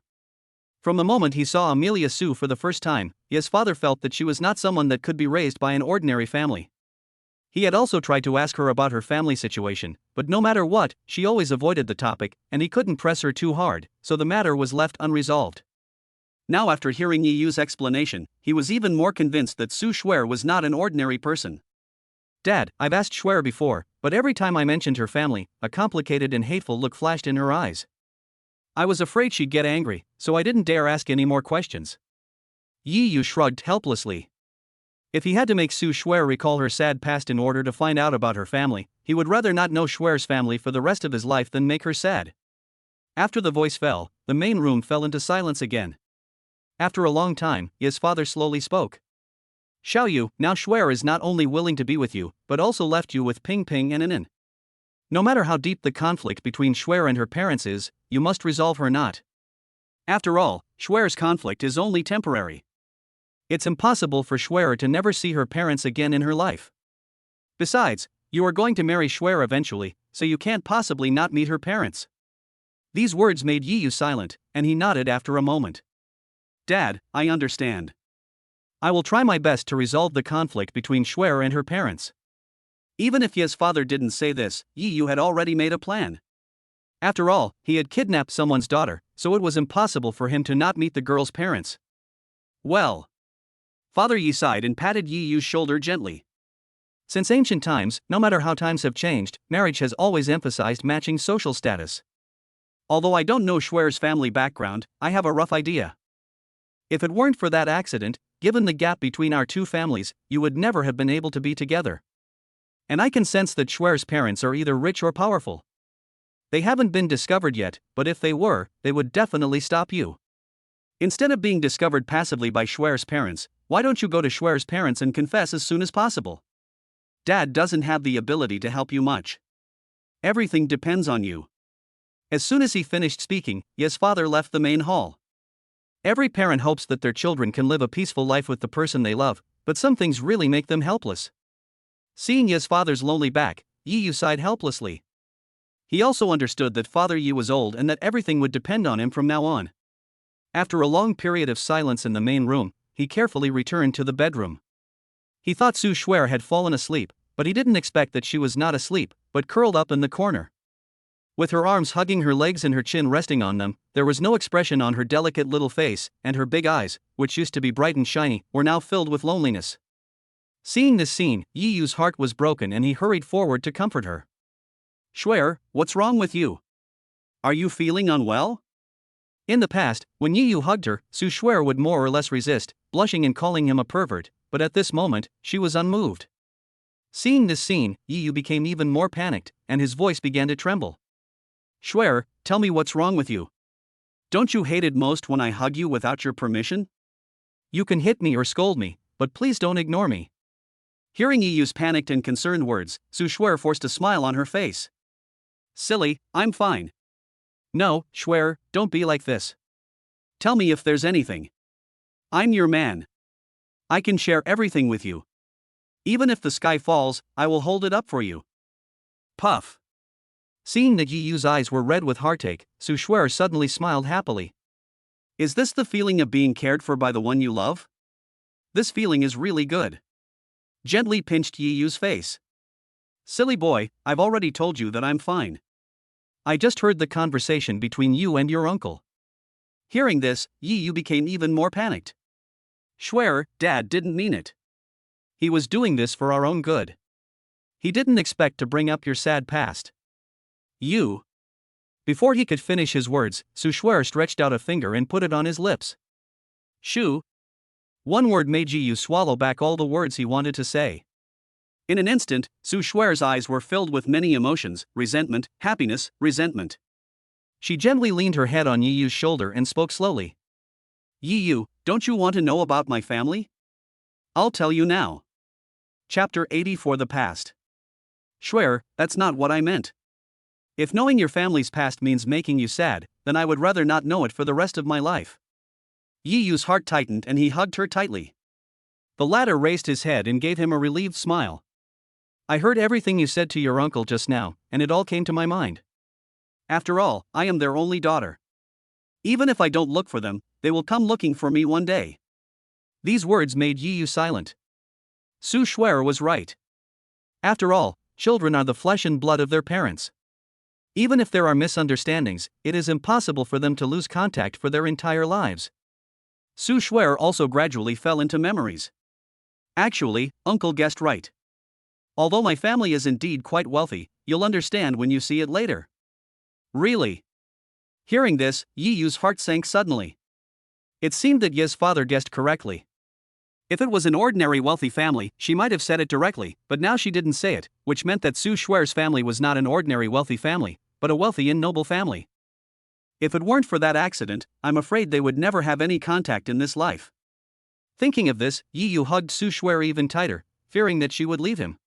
From the moment he saw Amelia Sue for the first time, Ye's father felt that she was not someone that could be raised by an ordinary family. He had also tried to ask her about her family situation, but no matter what, she always avoided the topic, and he couldn't press her too hard, so the matter was left unresolved. Now after hearing Yi Yu's explanation, he was even more convinced that Su Schwer was not an ordinary person. Dad, I've asked Schwer before, but every time I mentioned her family, a complicated and hateful look flashed in her eyes. I was afraid she'd get angry, so I didn't dare ask any more questions. Yi Yu shrugged helplessly. If he had to make Su Schwer recall her sad past in order to find out about her family, he would rather not know Schwer's family for the rest of his life than make her sad. After the voice fell, the main room fell into silence again. After a long time, his father slowly spoke. Xiaoyu, now Schwer is not only willing to be with you, but also left you with Ping Ping and Anan. No matter how deep the conflict between Schwer and her parents is, you must resolve her not. After all, Schwer's conflict is only temporary. It's impossible for Schwer to never see her parents again in her life. Besides, you are going to marry Schwer eventually, so you can't possibly not meet her parents. These words made Yi Yu silent, and he nodded after a moment. Dad, I understand. I will try my best to resolve the conflict between Schwer and her parents. Even if Ye's father didn't say this, Yi Yu had already made a plan. After all, he had kidnapped someone's daughter, so it was impossible for him to not meet the girl's parents. Well. Father Yi sighed and patted Yi Yu's shoulder gently. Since ancient times, no matter how times have changed, marriage has always emphasized matching social status. Although I don't know Schwer's family background, I have a rough idea. If it weren't for that accident, given the gap between our two families, you would never have been able to be together. And I can sense that Schwer's parents are either rich or powerful. They haven't been discovered yet, but if they were, they would definitely stop you. Instead of being discovered passively by Schwer's parents, why don't you go to Schwer's parents and confess as soon as possible? Dad doesn't have the ability to help you much. Everything depends on you. As soon as he finished speaking, Ye's father left the main hall. Every parent hopes that their children can live a peaceful life with the person they love, but some things really make them helpless. Seeing Ye's father's lonely back, Yi Yu sighed helplessly. He also understood that Father Yi was old and that everything would depend on him from now on. After a long period of silence in the main room, he carefully returned to the bedroom. He thought Su Schwer had fallen asleep, but he didn't expect that she was not asleep, but curled up in the corner. With her arms hugging her legs and her chin resting on them, there was no expression on her delicate little face, and her big eyes, which used to be bright and shiny, were now filled with loneliness. Seeing this scene, Yi Yu's heart was broken and he hurried forward to comfort her. Schwer, what's wrong with you? Are you feeling unwell? In the past, when Yi Yu hugged her, Su Schwer would more or less resist, blushing and calling him a pervert, but at this moment, she was unmoved. Seeing this scene, Yi Yu became even more panicked, and his voice began to tremble. Schwer, tell me what's wrong with you. Don't you hate it most when I hug you without your permission? You can hit me or scold me, but please don't ignore me. Hearing Yi Yu's panicked and concerned words, Su Schwer forced a smile on her face. Silly, I'm fine. No, Schwer, don't be like this. Tell me if there's anything. I'm your man. I can share everything with you. Even if the sky falls, I will hold it up for you. Puff. Seeing that Yi Yu's eyes were red with heartache, Su Schwer suddenly smiled happily. Is this the feeling of being cared for by the one you love? This feeling is really good. Gently pinched Yi Yu's face. Silly boy, I've already told you that I'm fine. I just heard the conversation between you and your uncle. Hearing this, Yi Yu became even more panicked. Schwer, Dad didn't mean it. He was doing this for our own good. He didn't expect to bring up your sad past. You. Before he could finish his words, Su Schwer stretched out a finger and put it on his lips. Shu. One word made Yi Yu swallow back all the words he wanted to say. In an instant, Su Schwer's eyes were filled with many emotions: resentment, happiness, resentment. She gently leaned her head on Yi Yu's shoulder and spoke slowly. Yi Yu, don't you want to know about my family? I'll tell you now. Chapter 80 for the past. Schwer, that's not what I meant. If knowing your family's past means making you sad, then I would rather not know it for the rest of my life. Yi Yu's heart tightened and he hugged her tightly. The latter raised his head and gave him a relieved smile. I heard everything you said to your uncle just now, and it all came to my mind. After all, I am their only daughter. Even if I don't look for them, they will come looking for me one day. These words made Yi Yu silent. Su Schwer was right. After all, children are the flesh and blood of their parents. Even if there are misunderstandings, it is impossible for them to lose contact for their entire lives. Su Schwer also gradually fell into memories. Actually, Uncle guessed right. Although my family is indeed quite wealthy, you'll understand when you see it later. Really? Hearing this, Yi Yu's heart sank suddenly. It seemed that Ye's father guessed correctly. If it was an ordinary wealthy family, she might have said it directly, but now she didn't say it, which meant that Su Schwer's family was not an ordinary wealthy family, but a wealthy and noble family. If it weren't for that accident, I'm afraid they would never have any contact in this life. Thinking of this, Yi Yu hugged Su Schwer even tighter, fearing that she would leave him.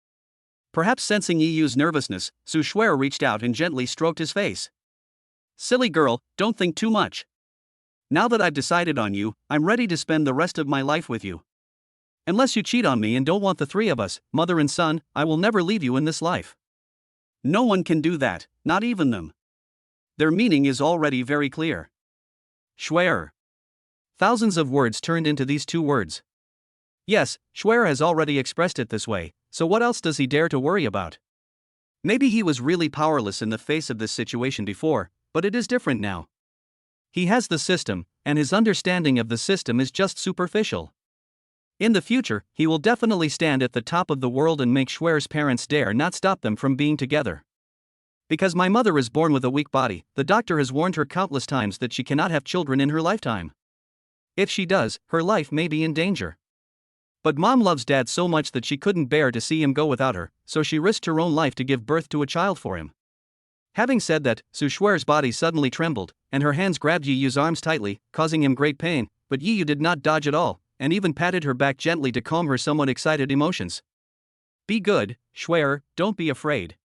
Perhaps sensing Yi Yu's nervousness, Su Schwer reached out and gently stroked his face. Silly girl, don't think too much. Now that I've decided on you, I'm ready to spend the rest of my life with you. Unless you cheat on me and don't want the three of us, mother and son, I will never leave you in this life. No one can do that, not even them. Their meaning is already very clear. Schwer. Thousands of words turned into these two words. Yes, Schwer has already expressed it this way, so what else does he dare to worry about? Maybe he was really powerless in the face of this situation before, but it is different now. He has the system, and his understanding of the system is just superficial. In the future, he will definitely stand at the top of the world and make Schwer's parents dare not stop them from being together. Because my mother is born with a weak body, the doctor has warned her countless times that she cannot have children in her lifetime. If she does, her life may be in danger. But mom loves dad so much that she couldn't bear to see him go without her, so she risked her own life to give birth to a child for him. Having said that, Su Schwer's body suddenly trembled, and her hands grabbed Yi Yu's arms tightly, causing him great pain, but Yi Yu did not dodge at all, and even patted her back gently to calm her somewhat excited emotions. Be good, Schwer, don't be afraid.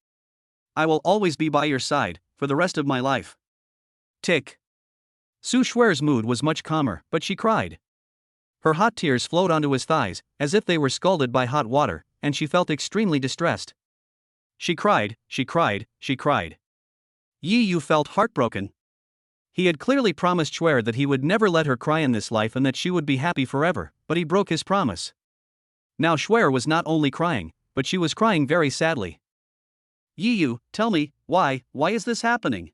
I will always be by your side, for the rest of my life. Tick. Su Schwer's mood was much calmer, but she cried. Her hot tears flowed onto his thighs, as if they were scalded by hot water, and she felt extremely distressed. She cried, she cried, she cried. Yi Yu felt heartbroken. He had clearly promised Schwer that he would never let her cry in this life and that she would be happy forever, but he broke his promise. Now Schwer was not only crying, but she was crying very sadly. Yi Yu, tell me, why is this happening?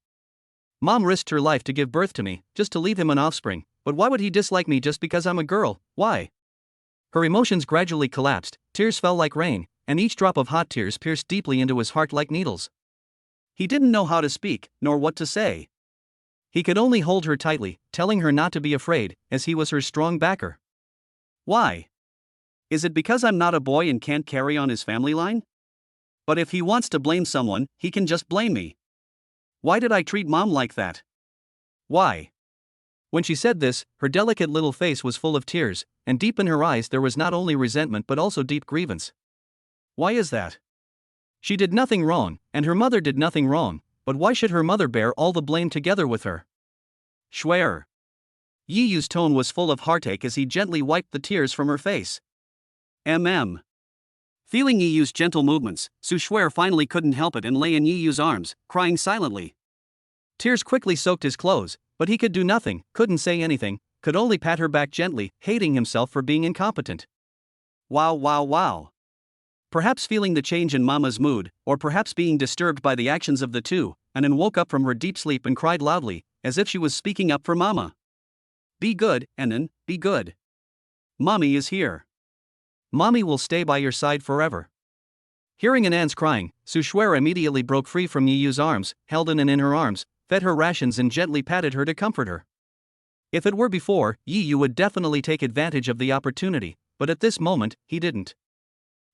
Mom risked her life to give birth to me, just to leave him an offspring, but why would he dislike me just because I'm a girl, why? Her emotions gradually collapsed, tears fell like rain, and each drop of hot tears pierced deeply into his heart like needles. He didn't know how to speak, nor what to say. He could only hold her tightly, telling her not to be afraid, as he was her strong backer. Why? Is it because I'm not a boy and can't carry on his family line? But if he wants to blame someone, he can just blame me. Why did I treat mom like that? Why? When she said this, her delicate little face was full of tears, and deep in her eyes there was not only resentment but also deep grievance. Why is that? She did nothing wrong, and her mother did nothing wrong, but why should her mother bear all the blame together with her? Schwer. Yi Yu's tone was full of heartache as he gently wiped the tears from her face. Feeling Yi Yu's gentle movements, Su Schwer finally couldn't help it and lay in Yi Yu's arms, crying silently. Tears quickly soaked his clothes, but he could do nothing, couldn't say anything, could only pat her back gently, hating himself for being incompetent. Wow. Perhaps feeling the change in Mama's mood, or perhaps being disturbed by the actions of the two, Anan woke up from her deep sleep and cried loudly, as if she was speaking up for Mama. Be good, Anan, be good. Mommy is here. Mommy will stay by your side forever. Hearing Anan's crying, Su Schwer immediately broke free from Yi Yu's arms, held Anan in her arms, fed her rations and gently patted her to comfort her. If it were before, Yi Yu would definitely take advantage of the opportunity, but at this moment, he didn't.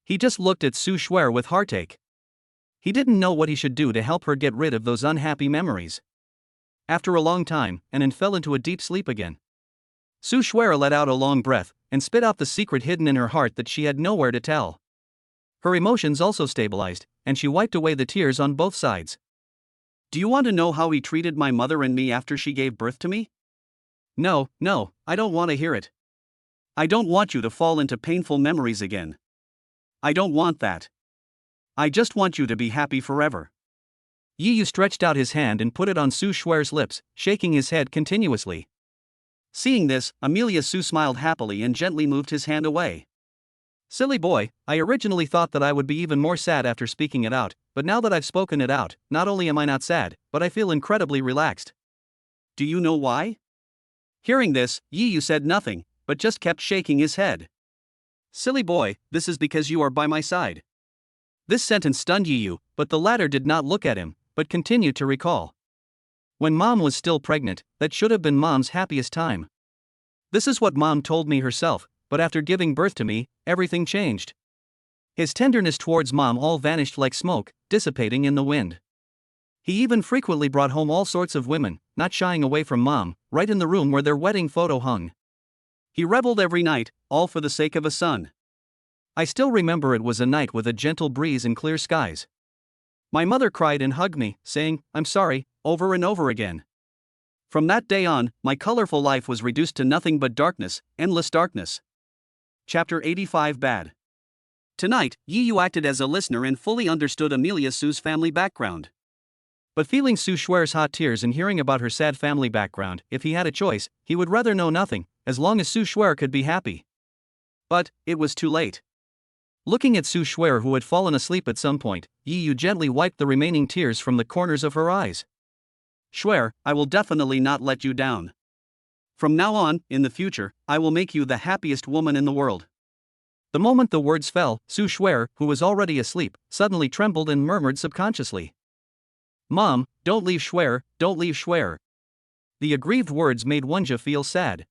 He just looked at Su Schwer with heartache. He didn't know what he should do to help her get rid of those unhappy memories. After a long time, Anan fell into a deep sleep again. Su Schwer let out a long breath, and spit out the secret hidden in her heart that she had nowhere to tell. Her emotions also stabilized, and she wiped away the tears on both sides. Do you want to know how he treated my mother and me after she gave birth to me? No, I don't want to hear it. I don't want you to fall into painful memories again. I don't want that. I just want you to be happy forever. Yi Yu stretched out his hand and put it on Su Schwer's lips, shaking his head continuously. Seeing this, Amelia Su smiled happily and gently moved his hand away. Silly boy, I originally thought that I would be even more sad after speaking it out, but now that I've spoken it out, not only am I not sad, but I feel incredibly relaxed. Do you know why? Hearing this, Yi Yu said nothing, but just kept shaking his head. Silly boy, this is because you are by my side. This sentence stunned Yi Yu, but the latter did not look at him, but continued to recall. When Mom was still pregnant, that should have been Mom's happiest time. This is what Mom told me herself, but after giving birth to me, everything changed. His tenderness towards Mom all vanished like smoke, dissipating in the wind. He even frequently brought home all sorts of women, not shying away from Mom, right in the room where their wedding photo hung. He reveled every night, all for the sake of a son. I still remember it was a night with a gentle breeze and clear skies. My mother cried and hugged me, saying, "I'm sorry," over and over again. From that day on, my colorful life was reduced to nothing but darkness, endless darkness. Chapter 85 Bad. Tonight, Yi Yu acted as a listener and fully understood Amelia Su's family background. But feeling Su Schwer's hot tears and hearing about her sad family background, if he had a choice, he would rather know nothing, as long as Su Schwer could be happy. But it was too late. Looking at Su Schwer, who had fallen asleep at some point, Yi Yu gently wiped the remaining tears from the corners of her eyes. Schwer, I will definitely not let you down. From now on, in the future, I will make you the happiest woman in the world. The moment the words fell, Su Shuer, who was already asleep, suddenly trembled and murmured subconsciously. Mom, don't leave Shuer, don't leave Shuer. The aggrieved words made Wenjia feel sad.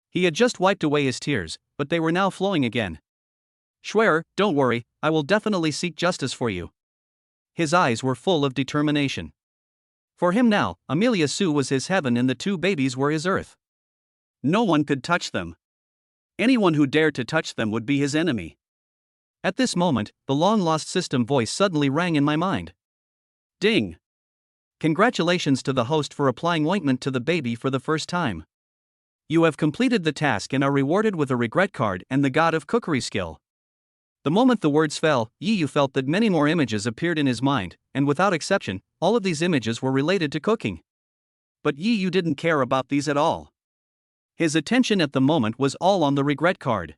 He had just wiped away his tears, but they were now flowing again. Shuer, don't worry, I will definitely seek justice for you. His eyes were full of determination. For him now, Amelia Su was his heaven and the two babies were his earth. No one could touch them. Anyone who dared to touch them would be his enemy. At this moment, the long-lost system voice suddenly rang in my mind. Ding! Congratulations to the host for applying ointment to the baby for the first time. You have completed the task and are rewarded with a regret card and the God of Cookery skill. The moment the words fell, Yiyu felt that many more images appeared in his mind, and without exception, all of these images were related to cooking. But Yiyu didn't care about these at all. His attention at the moment was all on the regret card.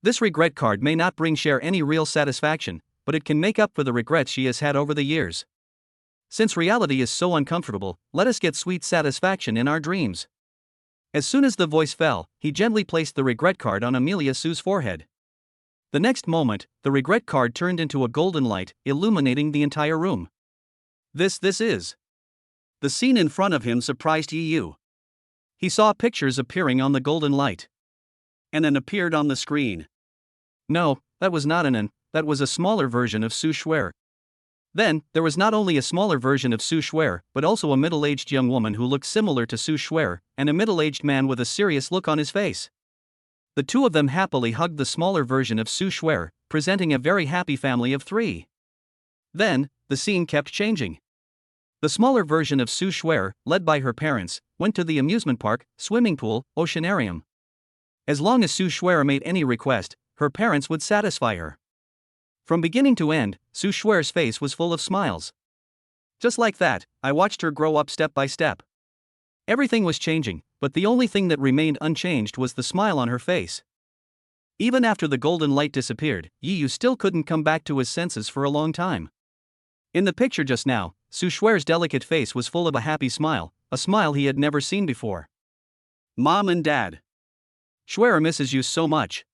This regret card may not bring Cher any real satisfaction, but it can make up for the regrets she has had over the years. Since reality is so uncomfortable, let us get sweet satisfaction in our dreams. As soon as the voice fell, he gently placed the regret card on Amelia Su's forehead. The next moment, the regret card turned into a golden light, illuminating the entire room. This is. The scene in front of him surprised Yiyu. He saw pictures appearing on the golden light. An appeared on the screen. No, that was not an, that was a smaller version of Su Shuer. Then, there was not only a smaller version of Su Shuer, but also a middle-aged young woman who looked similar to Su Shuer, and a middle-aged man with a serious look on his face. The two of them happily hugged the smaller version of Su Shuer, presenting a very happy family of three. Then, the scene kept changing. The smaller version of Su Shuer, led by her parents, went to the amusement park, swimming pool, oceanarium. As long as Su Shuer made any request, her parents would satisfy her. From beginning to end, Su Shuer's face was full of smiles. Just like that, I watched her grow up step by step. Everything was changing, but the only thing that remained unchanged was the smile on her face. Even after the golden light disappeared, Yiyu still couldn't come back to his senses for a long time. In the picture just now, Su Shuer's delicate face was full of a happy smile, a smile he had never seen before. Mom and Dad. Shuer misses you so much.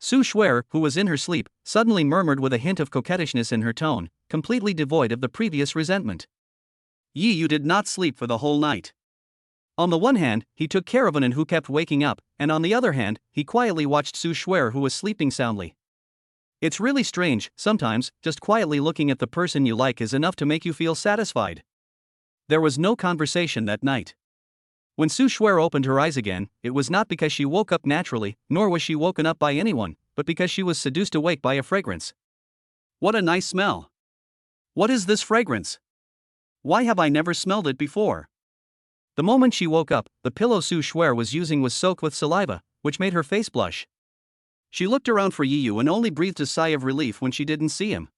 Su Shuer, who was in her sleep, suddenly murmured with a hint of coquettishness in her tone, completely devoid of the previous resentment. Yiyu did not sleep for the whole night. On the one hand, he took care of Anan who kept waking up, and on the other hand, he quietly watched Su Shuer who was sleeping soundly. It's really strange, sometimes, just quietly looking at the person you like is enough to make you feel satisfied. There was no conversation that night. When Su Shuer opened her eyes again, it was not because she woke up naturally, nor was she woken up by anyone, but because she was seduced awake by a fragrance. What a nice smell! What is this fragrance? Why have I never smelled it before? The moment she woke up, the pillow Su Shuer was using was soaked with saliva, which made her face blush. She looked around for Yiyu and only breathed a sigh of relief when she didn't see him.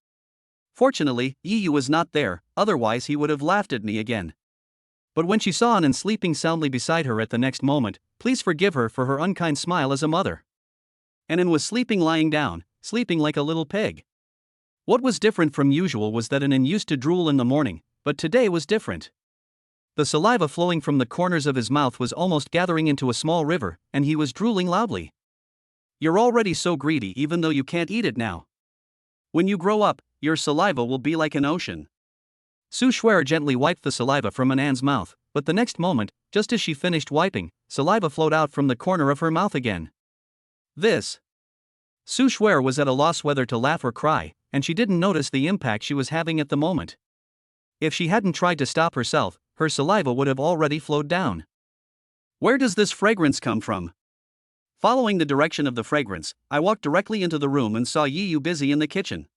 Fortunately, Yiyu was not there, otherwise he would have laughed at me again. But when she saw Anan sleeping soundly beside her at the next moment, please forgive her for her unkind smile as a mother. Anan was sleeping lying down, sleeping like a little pig. What was different from usual was that Anan used to drool in the morning, but today was different. The saliva flowing from the corners of his mouth was almost gathering into a small river, and he was drooling loudly. You're already so greedy even though you can't eat it now. When you grow up, your saliva will be like an ocean. Su Shuer gently wiped the saliva from Anan's mouth, but the next moment, just as she finished wiping, saliva flowed out from the corner of her mouth again. This. Su Shuer was at a loss whether to laugh or cry, and she didn't notice the impact she was having at the moment. If she hadn't tried to stop herself, her saliva would have already flowed down. Where does this fragrance come from? Following the direction of the fragrance, I walked directly into the room and saw Yiyu busy in the kitchen.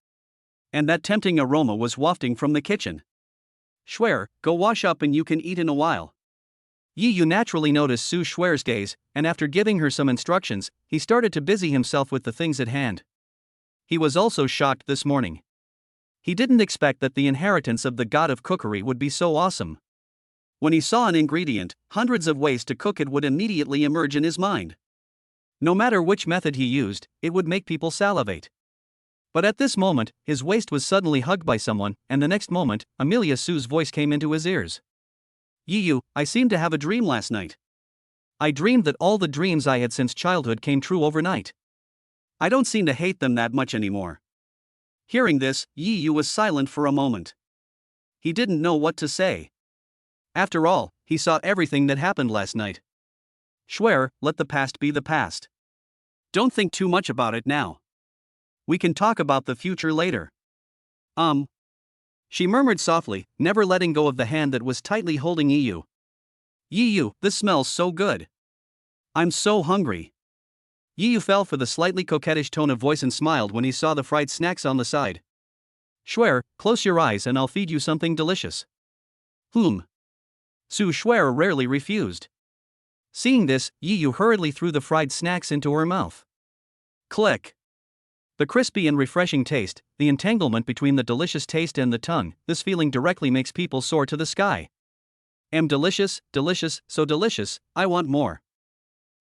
And that tempting aroma was wafting from the kitchen. Shuer, go wash up and you can eat in a while. Yiyu naturally noticed Su Shuer's gaze, and after giving her some instructions, he started to busy himself with the things at hand. He was also shocked this morning. He didn't expect that the inheritance of the god of cookery would be so awesome. When he saw an ingredient, hundreds of ways to cook it would immediately emerge in his mind. No matter which method he used, it would make people salivate. But at this moment, his waist was suddenly hugged by someone, and the next moment, Amelia Su's voice came into his ears. Yiyu, I seemed to have a dream last night. I dreamed that all the dreams I had since childhood came true overnight. I don't seem to hate them that much anymore. Hearing this, Yi Yu was silent for a moment. He didn't know what to say. After all, he saw everything that happened last night. Swear, let the past be the past. Don't think too much about it now. We can talk about the future later. She murmured softly, never letting go of the hand that was tightly holding Yi Yu. Yi Yu, this smells so good. I'm so hungry. Yi Yu fell for the slightly coquettish tone of voice and smiled when he saw the fried snacks on the side. Swear, close your eyes and I'll feed you something delicious. Su Swear rarely refused. Seeing this, Yi Yu hurriedly threw the fried snacks into her mouth. Click. The crispy and refreshing taste, the entanglement between the delicious taste and the tongue, this feeling directly makes people soar to the sky. Am delicious, delicious, so delicious, I want more.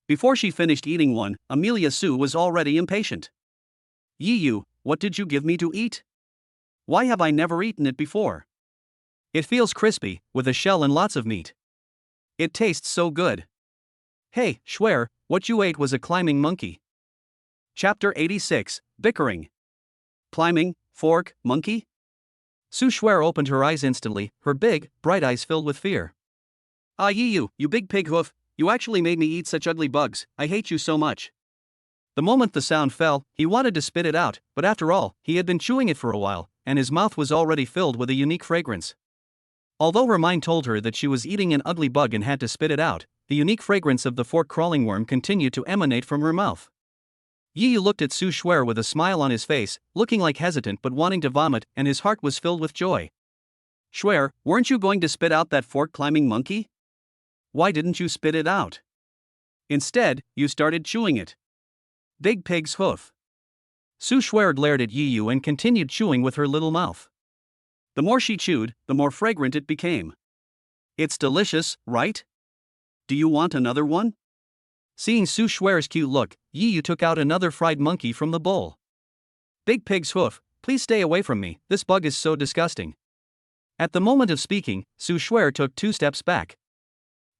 Before she finished eating one, Amelia Sue was already impatient. Yi Yu, what did you give me to eat? Why have I never eaten it before? It feels crispy, with a shell and lots of meat. It tastes so good. Hey, Swear, what you ate was a climbing monkey. Chapter 86, Bickering. Climbing, fork, monkey? Su Swear opened her eyes instantly, her big, bright eyes filled with fear. Ah Yi Yu, you big pig hoof, you actually made me eat such ugly bugs, I hate you so much. The moment the sound fell, he wanted to spit it out, but after all, he had been chewing it for a while, and his mouth was already filled with a unique fragrance. Although her mind told her that she was eating an ugly bug and had to spit it out, the unique fragrance of the fork-crawling worm continued to emanate from her mouth. Yi Yu looked at Su Swear with a smile on his face, looking like hesitant but wanting to vomit, and his heart was filled with joy. Swear, weren't you going to spit out that fork-climbing monkey? Why didn't you spit it out? Instead, you started chewing it. Big pig's hoof. Su Swear glared at Yi Yu and continued chewing with her little mouth. The more she chewed, the more fragrant it became. It's delicious, right? Do you want another one? Seeing Su Swear's cute look, Yi Yu took out another fried monkey from the bowl. Big pig's hoof, please stay away from me, this bug is so disgusting. At the moment of speaking, Su Swear took 2 steps back.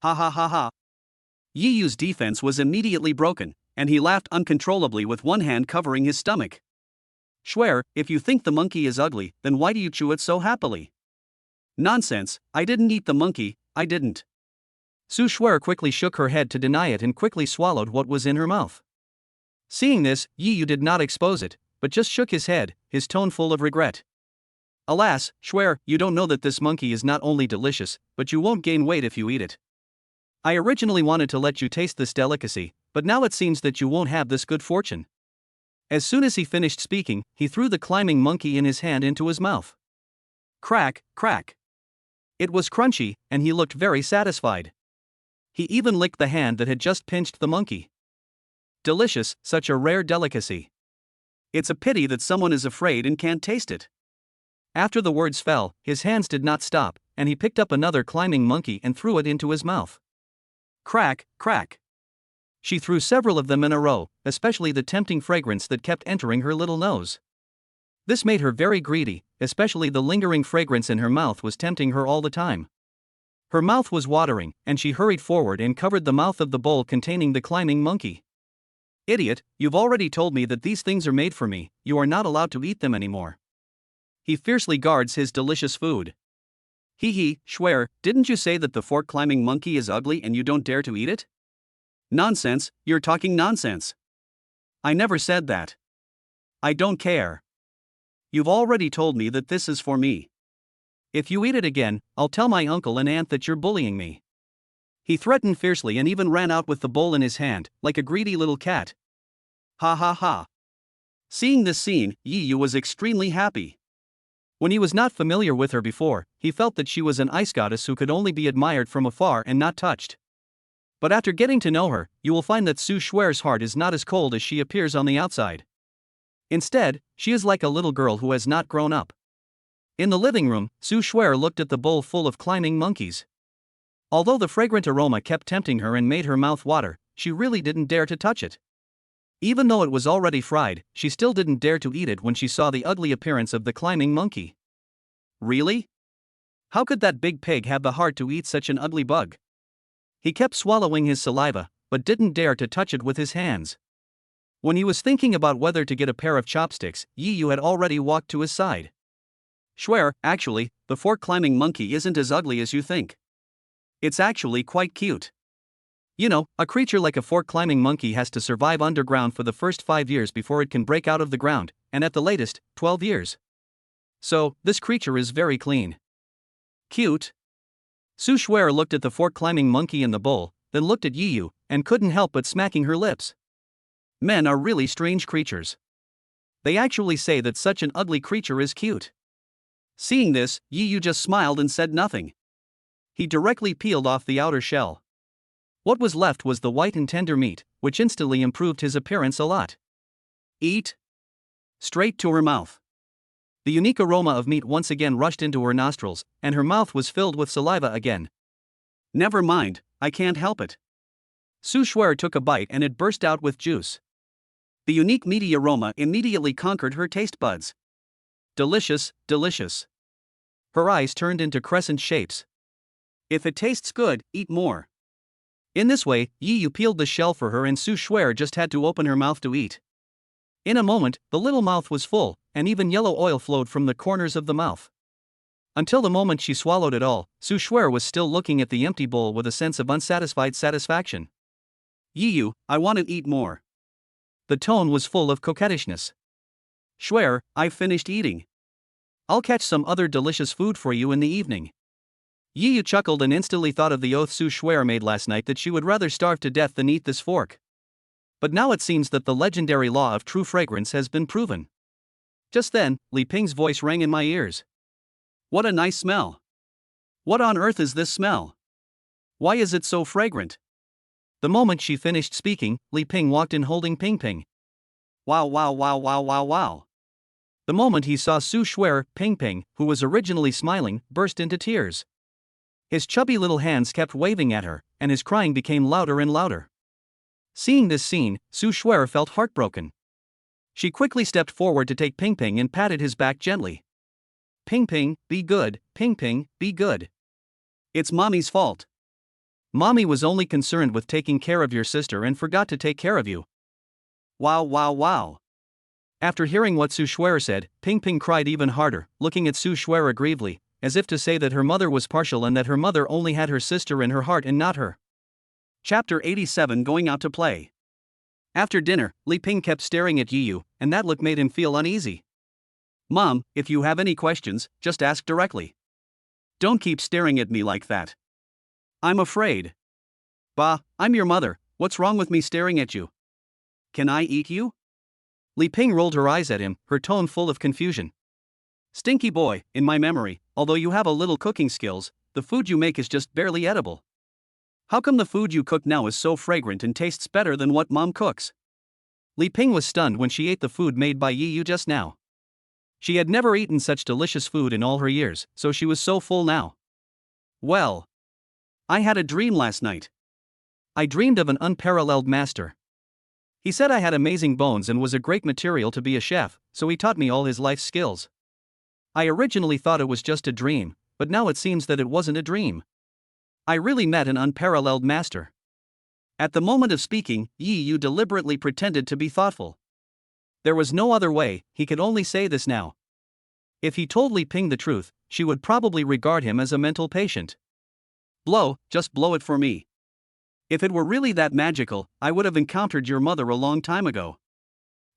Ha ha ha ha. Yi Yu's defense was immediately broken, and he laughed uncontrollably with one hand covering his stomach. Swear, if you think the monkey is ugly, then why do you chew it so happily? Nonsense, I didn't eat the monkey, I didn't. Su Swear quickly shook her head to deny it and quickly swallowed what was in her mouth. Seeing this, Yi Yu did not expose it, but just shook his head, his tone full of regret. Alas, Swear, you don't know that this monkey is not only delicious, but you won't gain weight if you eat it. I originally wanted to let you taste this delicacy, but now it seems that you won't have this good fortune. As soon as he finished speaking, he threw the climbing monkey in his hand into his mouth. Crack, crack. It was crunchy, and he looked very satisfied. He even licked the hand that had just pinched the monkey. Delicious, such a rare delicacy. It's a pity that someone is afraid and can't taste it. After the words fell, his hands did not stop, and he picked up another climbing monkey and threw it into his mouth. Crack, crack. She threw several of them in a row, especially the tempting fragrance that kept entering her little nose. This made her very greedy, especially the lingering fragrance in her mouth was tempting her all the time. Her mouth was watering, and she hurried forward and covered the mouth of the bowl containing the climbing monkey. Idiot, you've already told me that these things are made for me, you are not allowed to eat them anymore. He fiercely guards his delicious food. Hee, Swear, didn't you say that the fork-climbing monkey is ugly and you don't dare to eat it? Nonsense, you're talking nonsense. I never said that. I don't care. You've already told me that this is for me. If you eat it again, I'll tell my uncle and aunt that you're bullying me. He threatened fiercely and even ran out with the bowl in his hand, like a greedy little cat. Ha ha ha. Seeing this scene, Yi Yu was extremely happy. When he was not familiar with her before, he felt that she was an ice goddess who could only be admired from afar and not touched. But after getting to know her, you will find that Su Swear's heart is not as cold as she appears on the outside. Instead, she is like a little girl who has not grown up. In the living room, Su Swear looked at the bowl full of climbing monkeys. Although the fragrant aroma kept tempting her and made her mouth water, she really didn't dare to touch it. Even though it was already fried, she still didn't dare to eat it when she saw the ugly appearance of the climbing monkey. Really? How could that big pig have the heart to eat such an ugly bug? He kept swallowing his saliva, but didn't dare to touch it with his hands. When he was thinking about whether to get a pair of chopsticks, Yiyu had already walked to his side. Swear, actually, the fork-climbing monkey isn't as ugly as you think. It's actually quite cute. You know, a creature like a fork-climbing monkey has to survive underground for the first 5 years before it can break out of the ground, and at the latest, 12 years. So, this creature is very clean. Cute? Su Shuer looked at the fork-climbing monkey in the bowl, then looked at Yiyu, and couldn't help but smacking her lips. Men are really strange creatures. They actually say that such an ugly creature is cute. Seeing this, Yiyu just smiled and said nothing. He directly peeled off the outer shell. What was left was the white and tender meat, which instantly improved his appearance a lot. Eat. Straight to her mouth. The unique aroma of meat once again rushed into her nostrils, and her mouth was filled with saliva again. Never mind, I can't help it. Su Shuer took a bite and it burst out with juice. The unique meaty aroma immediately conquered her taste buds. Delicious, delicious. Her eyes turned into crescent shapes. If it tastes good, eat more. In this way, Yiyu peeled the shell for her and Su Shuer just had to open her mouth to eat. In a moment, the little mouth was full, and even yellow oil flowed from the corners of the mouth. Until the moment she swallowed it all, Su Shuer was still looking at the empty bowl with a sense of unsatisfied satisfaction. Yiyu, I want to eat more. The tone was full of coquettishness. Shuer, I've finished eating. I'll catch some other delicious food for you in the evening. Yiyu chuckled and instantly thought of the oath Su Shuer made last night that she would rather starve to death than eat this fork. But now it seems that the legendary law of true fragrance has been proven. Just then, Li Ping's voice rang in my ears. What a nice smell. What on earth is this smell? Why is it so fragrant? The moment she finished speaking, Li Ping walked in holding Ping Ping. Wow wow wow wow wow wow. The moment he saw Su Shuer, Ping Ping, who was originally smiling, burst into tears. His chubby little hands kept waving at her, and his crying became louder and louder. Seeing this scene, Su Shuer felt heartbroken. She quickly stepped forward to take Ping Ping and patted his back gently. Ping Ping, be good, Ping Ping, be good. It's Mommy's fault. Mommy was only concerned with taking care of your sister and forgot to take care of you. Wow wow wow. After hearing what Su Shuer said, Ping Ping cried even harder, looking at Su Shuer aggrievedly, as if to say that her mother was partial and that her mother only had her sister in her heart and not her. Chapter 87 Going Out to Play. After dinner, Li Ping kept staring at Yiyu, and that look made him feel uneasy. Mom, if you have any questions, just ask directly. Don't keep staring at me like that. I'm afraid. Bah, I'm your mother, what's wrong with me staring at you? Can I eat you? Li Ping rolled her eyes at him, her tone full of confusion. Stinky boy, in my memory, although you have a little cooking skills, the food you make is just barely edible. How come the food you cook now is so fragrant and tastes better than what Mom cooks? Li Ping was stunned when she ate the food made by Yiyu just now. She had never eaten such delicious food in all her years, so she was so full now. Well, I had a dream last night. I dreamed of an unparalleled master. He said I had amazing bones and was a great material to be a chef, so he taught me all his life skills. I originally thought it was just a dream, but now it seems that it wasn't a dream. I really met an unparalleled master. At the moment of speaking, Yiyu deliberately pretended to be thoughtful. There was no other way, he could only say this now. If he told Li Ping the truth, she would probably regard him as a mental patient. Blow, just blow it for me. If it were really that magical, I would have encountered your mother a long time ago.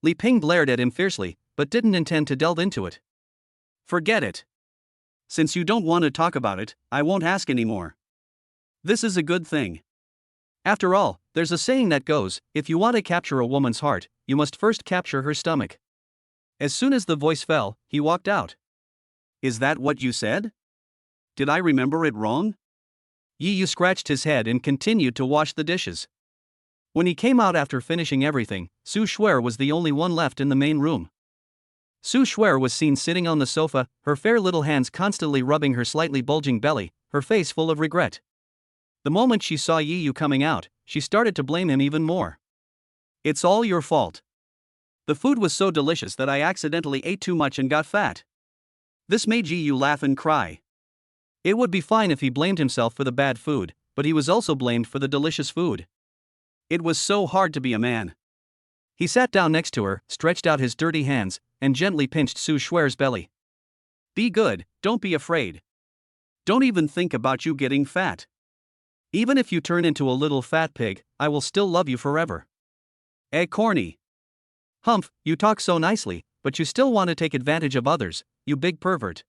Li Ping glared at him fiercely, but didn't intend to delve into it. Forget it. Since you don't want to talk about it, I won't ask anymore. This is a good thing. After all, there's a saying that goes, if you want to capture a woman's heart, you must first capture her stomach. As soon as the voice fell, he walked out. Is that what you said? Did I remember it wrong? Yiyu scratched his head and continued to wash the dishes. When he came out after finishing everything, Su Shuer was the only one left in the main room. Su Shuer was seen sitting on the sofa, her fair little hands constantly rubbing her slightly bulging belly, her face full of regret. The moment she saw Yiyu coming out, she started to blame him even more. It's all your fault. The food was so delicious that I accidentally ate too much and got fat. This made Yiyu laugh and cry. It would be fine if he blamed himself for the bad food, but he was also blamed for the delicious food. It was so hard to be a man. He sat down next to her, stretched out his dirty hands, and gently pinched Su Shuer's belly. Be good, don't be afraid. Don't even think about you getting fat. Even if you turn into a little fat pig, I will still love you forever. Corny. Humph, you talk so nicely, but you still want to take advantage of others, you big pervert.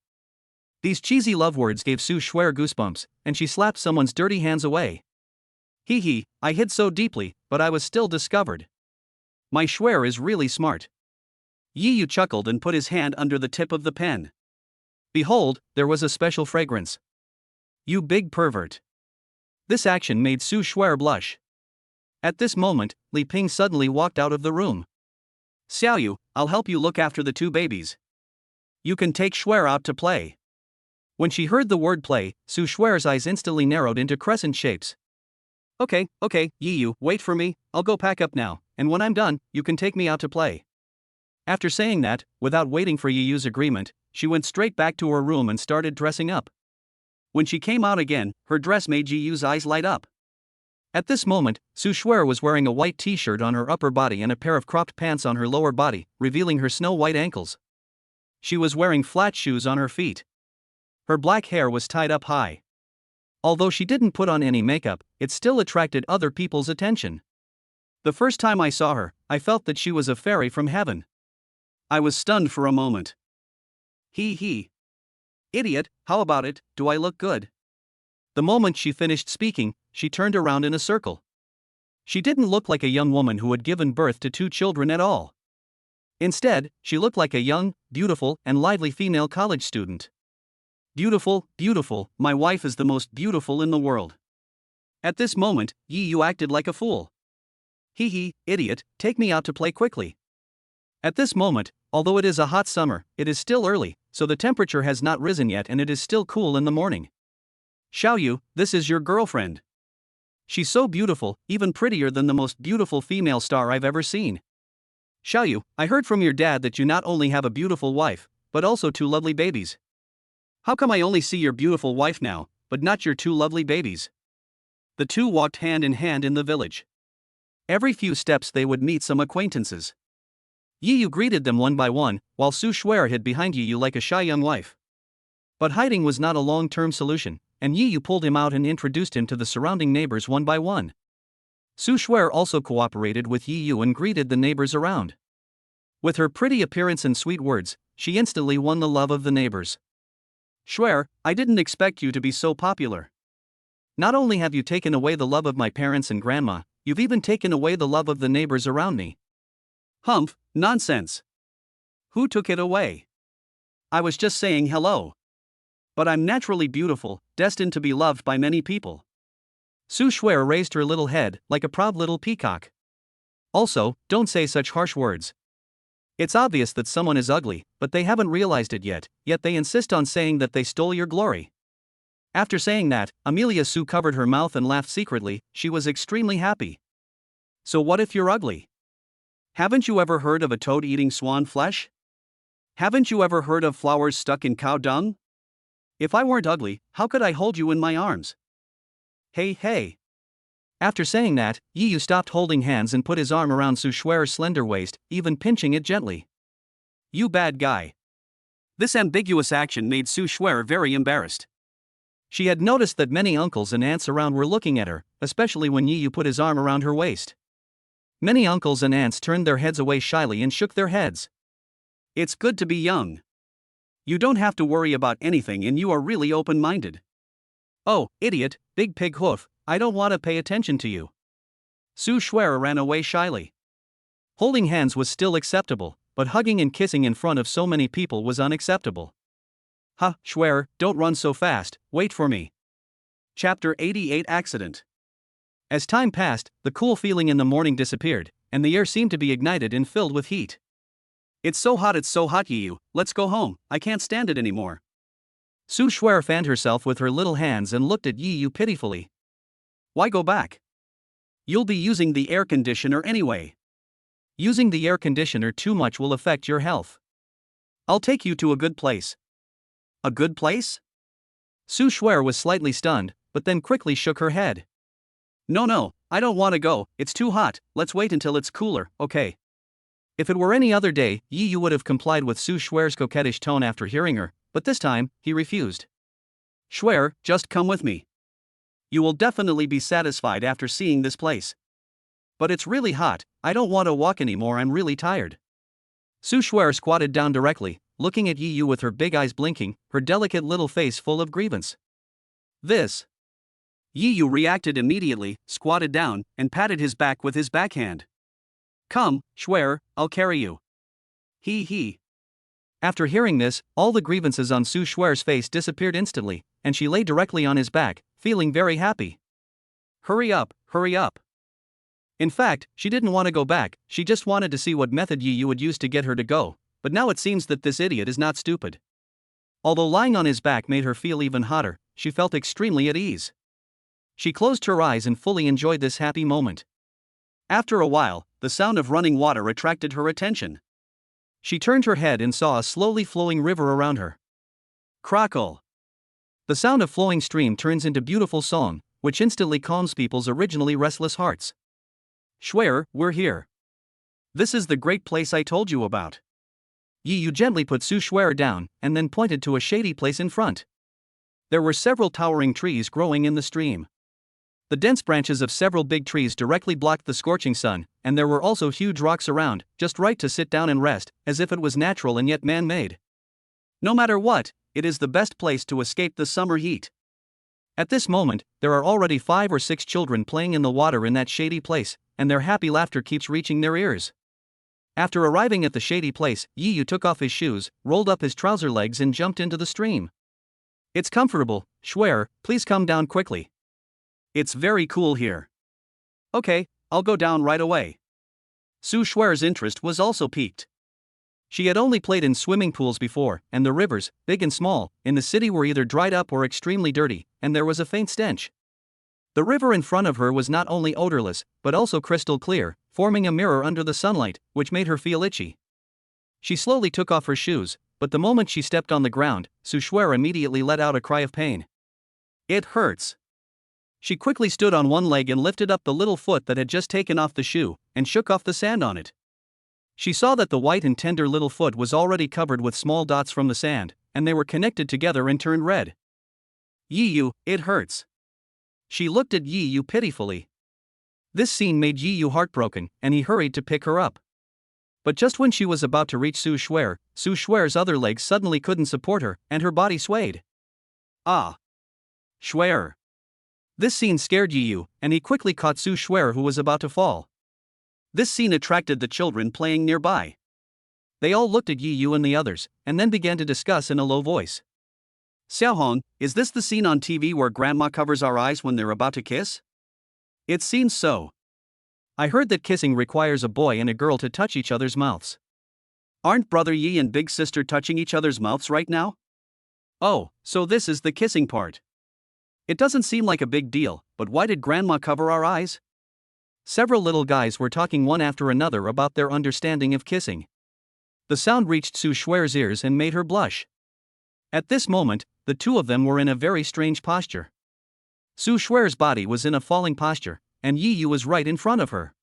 These cheesy love words gave Su Shuer goosebumps, and she slapped someone's dirty hands away. Hee hee, I hid so deeply, but I was still discovered. My Shuer is really smart. Yi Yu chuckled and put his hand under the tip of the pen. Behold, there was a special fragrance. You big pervert. This action made Su Shuer blush. At this moment, Li Ping suddenly walked out of the room. Xiao Yu, I'll help you look after the two babies. You can take Shuer out to play. When she heard the word play, Su Shuer's eyes instantly narrowed into crescent shapes. Okay, Yi Yu, wait for me, I'll go pack up now, and when I'm done, you can take me out to play. After saying that, without waiting for Yi Yu's agreement, she went straight back to her room and started dressing up. When she came out again, her dress made Yi Yu's eyes light up. At this moment, Su Shuer was wearing a white t-shirt on her upper body and a pair of cropped pants on her lower body, revealing her snow-white ankles. She was wearing flat shoes on her feet. Her black hair was tied up high. Although she didn't put on any makeup, it still attracted other people's attention. The first time I saw her, I felt that she was a fairy from heaven. I was stunned for a moment. Hee hee. Idiot, how about it, do I look good? The moment she finished speaking, she turned around in a circle. She didn't look like a young woman who had given birth to 2 children at all. Instead, she looked like a young, beautiful, and lively female college student. Beautiful, beautiful, my wife is the most beautiful in the world. At this moment, Yi Yu acted like a fool. Hee hee, idiot, take me out to play quickly. At this moment, although it is a hot summer, it is still early, so the temperature has not risen yet and it is still cool in the morning. Xiao Yu, this is your girlfriend. She's so beautiful, even prettier than the most beautiful female star I've ever seen. Xiao Yu, I heard from your dad that you not only have a beautiful wife, but also 2 lovely babies. How come I only see your beautiful wife now, but not your 2 lovely babies? The two walked hand in hand in the village. Every few steps they would meet some acquaintances. Yi Yu greeted them one by one, while Su Shuer hid behind Yi Yu like a shy young wife. But hiding was not a long-term solution, and Yi Yu pulled him out and introduced him to the surrounding neighbors one by one. Su Shuer also cooperated with Yi Yu and greeted the neighbors around. With her pretty appearance and sweet words, she instantly won the love of the neighbors. Shuer, I didn't expect you to be so popular. Not only have you taken away the love of my parents and grandma, you've even taken away the love of the neighbors around me. Humph, nonsense. Who took it away? I was just saying hello. But I'm naturally beautiful, destined to be loved by many people. Su Shuer raised her little head, like a proud little peacock. Also, don't say such harsh words. It's obvious that someone is ugly, but they haven't realized it yet they insist on saying that they stole your glory. After saying that, Amelia Su covered her mouth and laughed secretly. She was extremely happy. So what if you're ugly? Haven't you ever heard of a toad eating swan flesh? Haven't you ever heard of flowers stuck in cow dung? If I weren't ugly, how could I hold you in my arms? Hey. After saying that, Yi Yu stopped holding hands and put his arm around Su Shuer's slender waist, even pinching it gently. You bad guy. This ambiguous action made Su Shuer very embarrassed. She had noticed that many uncles and aunts around were looking at her, especially when Yi Yu put his arm around her waist. Many uncles and aunts turned their heads away shyly and shook their heads. It's good to be young. You don't have to worry about anything and you are really open-minded. Oh, idiot, big pig hoof, I don't want to pay attention to you. Su Shuer ran away shyly. Holding hands was still acceptable, but hugging and kissing in front of so many people was unacceptable. Ha, Shuer, don't run so fast, wait for me. Chapter 88 Accident. As time passed, the cool feeling in the morning disappeared, and the air seemed to be ignited and filled with heat. It's so hot, Yi Yu, let's go home, I can't stand it anymore. Su Shuer fanned herself with her little hands and looked at Yi Yu pitifully. Why go back? You'll be using the air conditioner anyway. Using the air conditioner too much will affect your health. I'll take you to a good place. A good place? Su Shuer was slightly stunned, but then quickly shook her head. No, I don't want to go, it's too hot, let's wait until it's cooler, okay? If it were any other day, Yi Yu would have complied with Su Shuer's coquettish tone after hearing her, but this time, he refused. Shuer, just come with me. You will definitely be satisfied after seeing this place. But it's really hot, I don't want to walk anymore, I'm really tired. Su Shuer squatted down directly, looking at Yi Yu with her big eyes blinking, her delicate little face full of grievance. This. Yi Yu reacted immediately, squatted down, and patted his back with his backhand. Come, Shuer, I'll carry you. He. After hearing this, all the grievances on Su Shuer's face disappeared instantly, and she lay directly on his back, feeling very happy. Hurry up, hurry up. In fact, she didn't want to go back, she just wanted to see what method Yi Yu would use to get her to go, but now it seems that this idiot is not stupid. Although lying on his back made her feel even hotter, she felt extremely at ease. She closed her eyes and fully enjoyed this happy moment. After a while, the sound of running water attracted her attention. She turned her head and saw a slowly flowing river around her. Crackle. The sound of flowing stream turns into beautiful song, which instantly calms people's originally restless hearts. Shuer, we're here. This is the great place I told you about. Yi Yu gently put Su Shuer down, and then pointed to a shady place in front. There were several towering trees growing in the stream. The dense branches of several big trees directly blocked the scorching sun, and there were also huge rocks around, just right to sit down and rest, as if it was natural and yet man-made. No matter what, it is the best place to escape the summer heat. At this moment, there are already 5 or 6 children playing in the water in that shady place, and their happy laughter keeps reaching their ears. After arriving at the shady place, Yi Yu took off his shoes, rolled up his trouser legs and jumped into the stream. It's comfortable, Shuer, please come down quickly. It's very cool here. Okay, I'll go down right away. Su Shuer's interest was also piqued. She had only played in swimming pools before, and the rivers, big and small, in the city were either dried up or extremely dirty, and there was a faint stench. The river in front of her was not only odorless, but also crystal clear, forming a mirror under the sunlight, which made her feel itchy. She slowly took off her shoes, but the moment she stepped on the ground, Su Shuer immediately let out a cry of pain. It hurts. She quickly stood on one leg and lifted up the little foot that had just taken off the shoe, and shook off the sand on it. She saw that the white and tender little foot was already covered with small dots from the sand, and they were connected together and turned red. Yi Yu, it hurts. She looked at Yi Yu pitifully. This scene made Yi Yu heartbroken, and he hurried to pick her up. But just when she was about to reach Su Shuer's other legs suddenly couldn't support her, and her body swayed. Ah! Shuer! This scene scared Yi Yu, and he quickly caught Su Shuer, who was about to fall. This scene attracted the children playing nearby. They all looked at Yi Yu and the others, and then began to discuss in a low voice. Xiaohong, is this the scene on TV where grandma covers our eyes when they're about to kiss? It seems so. I heard that kissing requires a boy and a girl to touch each other's mouths. Aren't Brother Yi and Big Sister touching each other's mouths right now? Oh, so this is the kissing part. It doesn't seem like a big deal, but why did grandma cover our eyes? Several little guys were talking one after another about their understanding of kissing. The sound reached Su Shuer's ears and made her blush. At this moment, the two of them were in a very strange posture. Su Shuer's body was in a falling posture, and Yi Yu was right in front of her.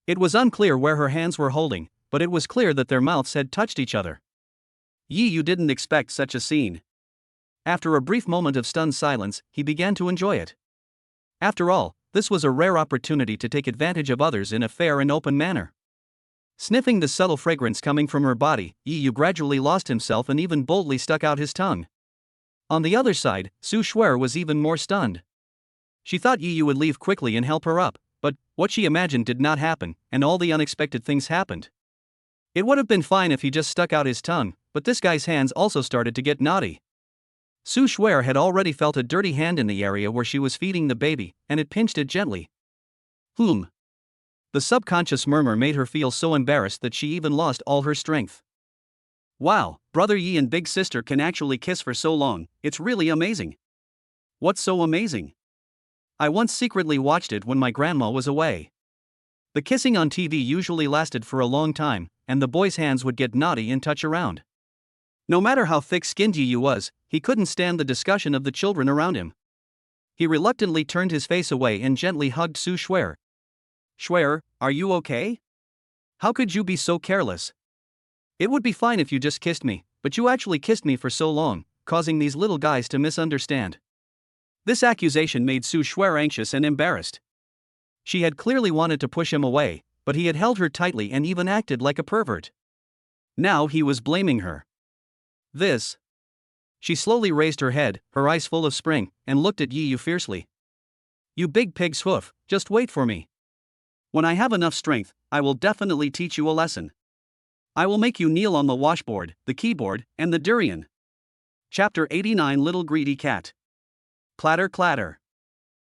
It was unclear where her hands were holding, but it was clear that their mouths had touched each other. Yi Yu didn't expect such a scene. After a brief moment of stunned silence, he began to enjoy it. After all, this was a rare opportunity to take advantage of others in a fair and open manner. Sniffing the subtle fragrance coming from her body, Yi Yu gradually lost himself and even boldly stuck out his tongue. On the other side, Su Shuer was even more stunned. She thought Yi Yu would leave quickly and help her up, but what she imagined did not happen, and all the unexpected things happened. It would have been fine if he just stuck out his tongue, but this guy's hands also started to get naughty. Su Shuer had already felt a dirty hand in the area where she was feeding the baby, and it pinched it gently. The subconscious murmur made her feel so embarrassed that she even lost all her strength. Wow, Brother Yi and Big Sister can actually kiss for so long, it's really amazing. What's so amazing? I once secretly watched it when my grandma was away. The kissing on TV usually lasted for a long time, and the boy's hands would get naughty and touch around. No matter how thick-skinned Yi Yu was, he couldn't stand the discussion of the children around him. He reluctantly turned his face away and gently hugged Su Shuer. Shuer, are you okay? How could you be so careless? It would be fine if you just kissed me, but you actually kissed me for so long, causing these little guys to misunderstand. This accusation made Su Shuer anxious and embarrassed. She had clearly wanted to push him away, but he had held her tightly and even acted like a pervert. Now he was blaming her. This. She slowly raised her head, her eyes full of spring, and looked at Yi Yu fiercely. You big pig's hoof, just wait for me. When I have enough strength, I will definitely teach you a lesson. I will make you kneel on the washboard, the keyboard, and the durian. Chapter 89 Little Greedy Cat. Clatter clatter.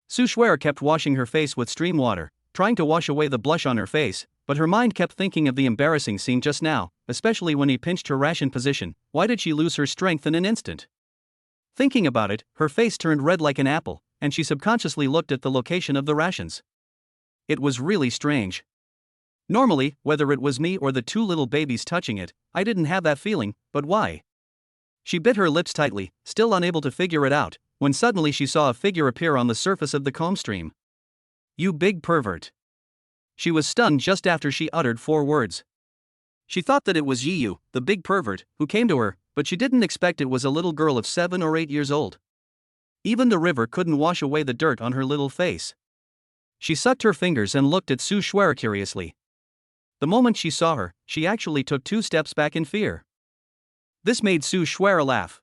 Su Shuer kept washing her face with stream water, trying to wash away the blush on her face, but her mind kept thinking of the embarrassing scene just now, especially when he pinched her ration position. Why did she lose her strength in an instant? Thinking about it, her face turned red like an apple, and she subconsciously looked at the location of the rations. It was really strange. Normally, whether it was me or the two little babies touching it, I didn't have that feeling, but why? She bit her lips tightly, still unable to figure it out, when suddenly she saw a figure appear on the surface of the comb stream. You big pervert. She was stunned just after she uttered 4 words. She thought that it was Yi Yu, the big pervert, who came to her, but she didn't expect it was a little girl of 7 or 8 years old. Even the river couldn't wash away the dirt on her little face. She sucked her fingers and looked at Su Shuer curiously. The moment she saw her, she actually took 2 steps back in fear. This made Su Shuer laugh.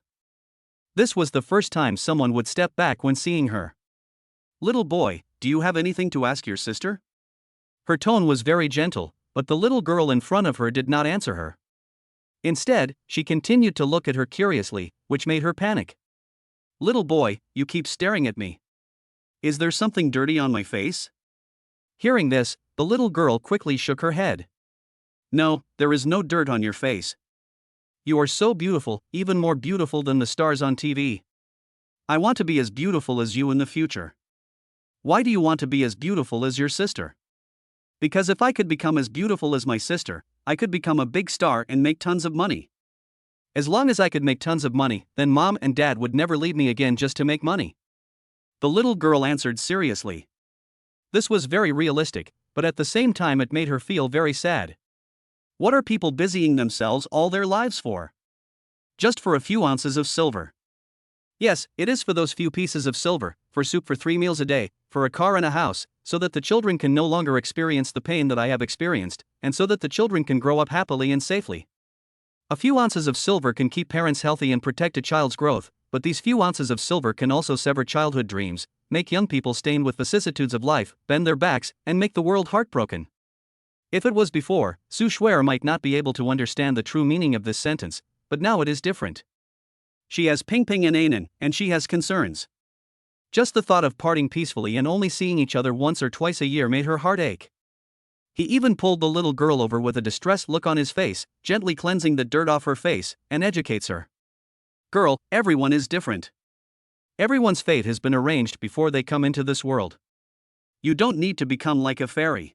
This was the first time someone would step back when seeing her. Little boy, do you have anything to ask your sister? Her tone was very gentle, but the little girl in front of her did not answer her. Instead, she continued to look at her curiously, which made her panic. Little boy, you keep staring at me. Is there something dirty on my face? Hearing this, the little girl quickly shook her head. No, there is no dirt on your face. You are so beautiful, even more beautiful than the stars on TV. I want to be as beautiful as you in the future. Why do you want to be as beautiful as your sister? Because if I could become as beautiful as my sister, I could become a big star and make tons of money. As long as I could make tons of money, then mom and dad would never leave me again just to make money. The little girl answered seriously. This was very realistic, but at the same time it made her feel very sad. What are people busying themselves all their lives for? Just for a few ounces of silver. Yes, it is for those few pieces of silver, for soup for 3 meals a day, for a car and a house, so that the children can no longer experience the pain that I have experienced, and so that the children can grow up happily and safely. A few ounces of silver can keep parents healthy and protect a child's growth, but these few ounces of silver can also sever childhood dreams, make young people stained with vicissitudes of life, bend their backs, and make the world heartbroken. If it was before, Su Shuer might not be able to understand the true meaning of this sentence, but now it is different. She has Ping Ping and Anan, and she has concerns. Just the thought of parting peacefully and only seeing each other once or twice a year made her heart ache. He even pulled the little girl over with a distressed look on his face, gently cleansing the dirt off her face, and educates her. Girl, everyone is different. Everyone's fate has been arranged before they come into this world. You don't need to become like a fairy.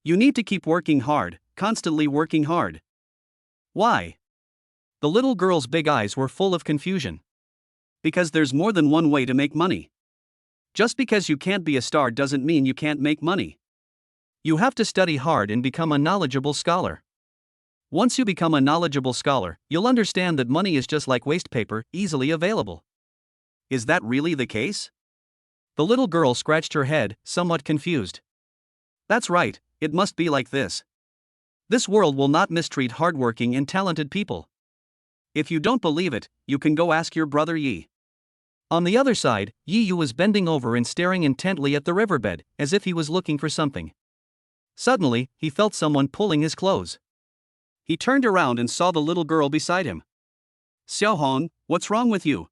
You need to keep working hard, constantly working hard. Why? The little girl's big eyes were full of confusion. Because there's more than one way to make money. Just because you can't be a star doesn't mean you can't make money. You have to study hard and become a knowledgeable scholar. Once you become a knowledgeable scholar, you'll understand that money is just like waste paper, easily available. Is that really the case? The little girl scratched her head, somewhat confused. That's right, it must be like this. This world will not mistreat hardworking and talented people. If you don't believe it, you can go ask your brother Yi. On the other side, Yi Yu was bending over and staring intently at the riverbed, as if he was looking for something. Suddenly, he felt someone pulling his clothes. He turned around and saw the little girl beside him. Xiaohong, what's wrong with you?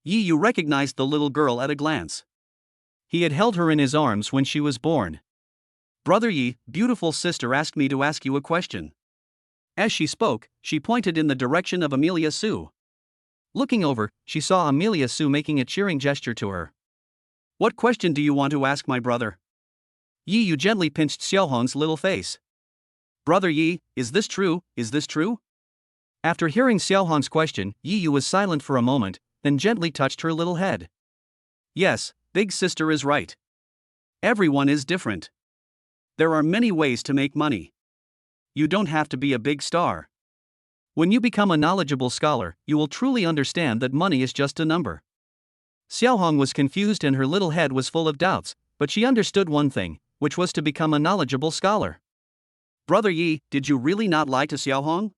Yi Yu recognized the little girl at a glance. He had held her in his arms when she was born. Brother Yi, beautiful sister asked me to ask you a question. As she spoke, she pointed in the direction of Amelia Su. Looking over, she saw Amelia Su making a cheering gesture to her. What question do you want to ask my brother? Yi Yu gently pinched Xiaohong's little face. Brother Yi, is this true? Is this true? After hearing Xiaohong's question, Yi Yu was silent for a moment, then gently touched her little head. Yes, big sister is right. Everyone is different. There are many ways to make money. you don't have to be a big star. When you become a knowledgeable scholar, you will truly understand that money is just a number. Xiaohong was confused and her little head was full of doubts, but she understood one thing, which was to become a knowledgeable scholar. Brother Yi, did you really not lie to Xiaohong?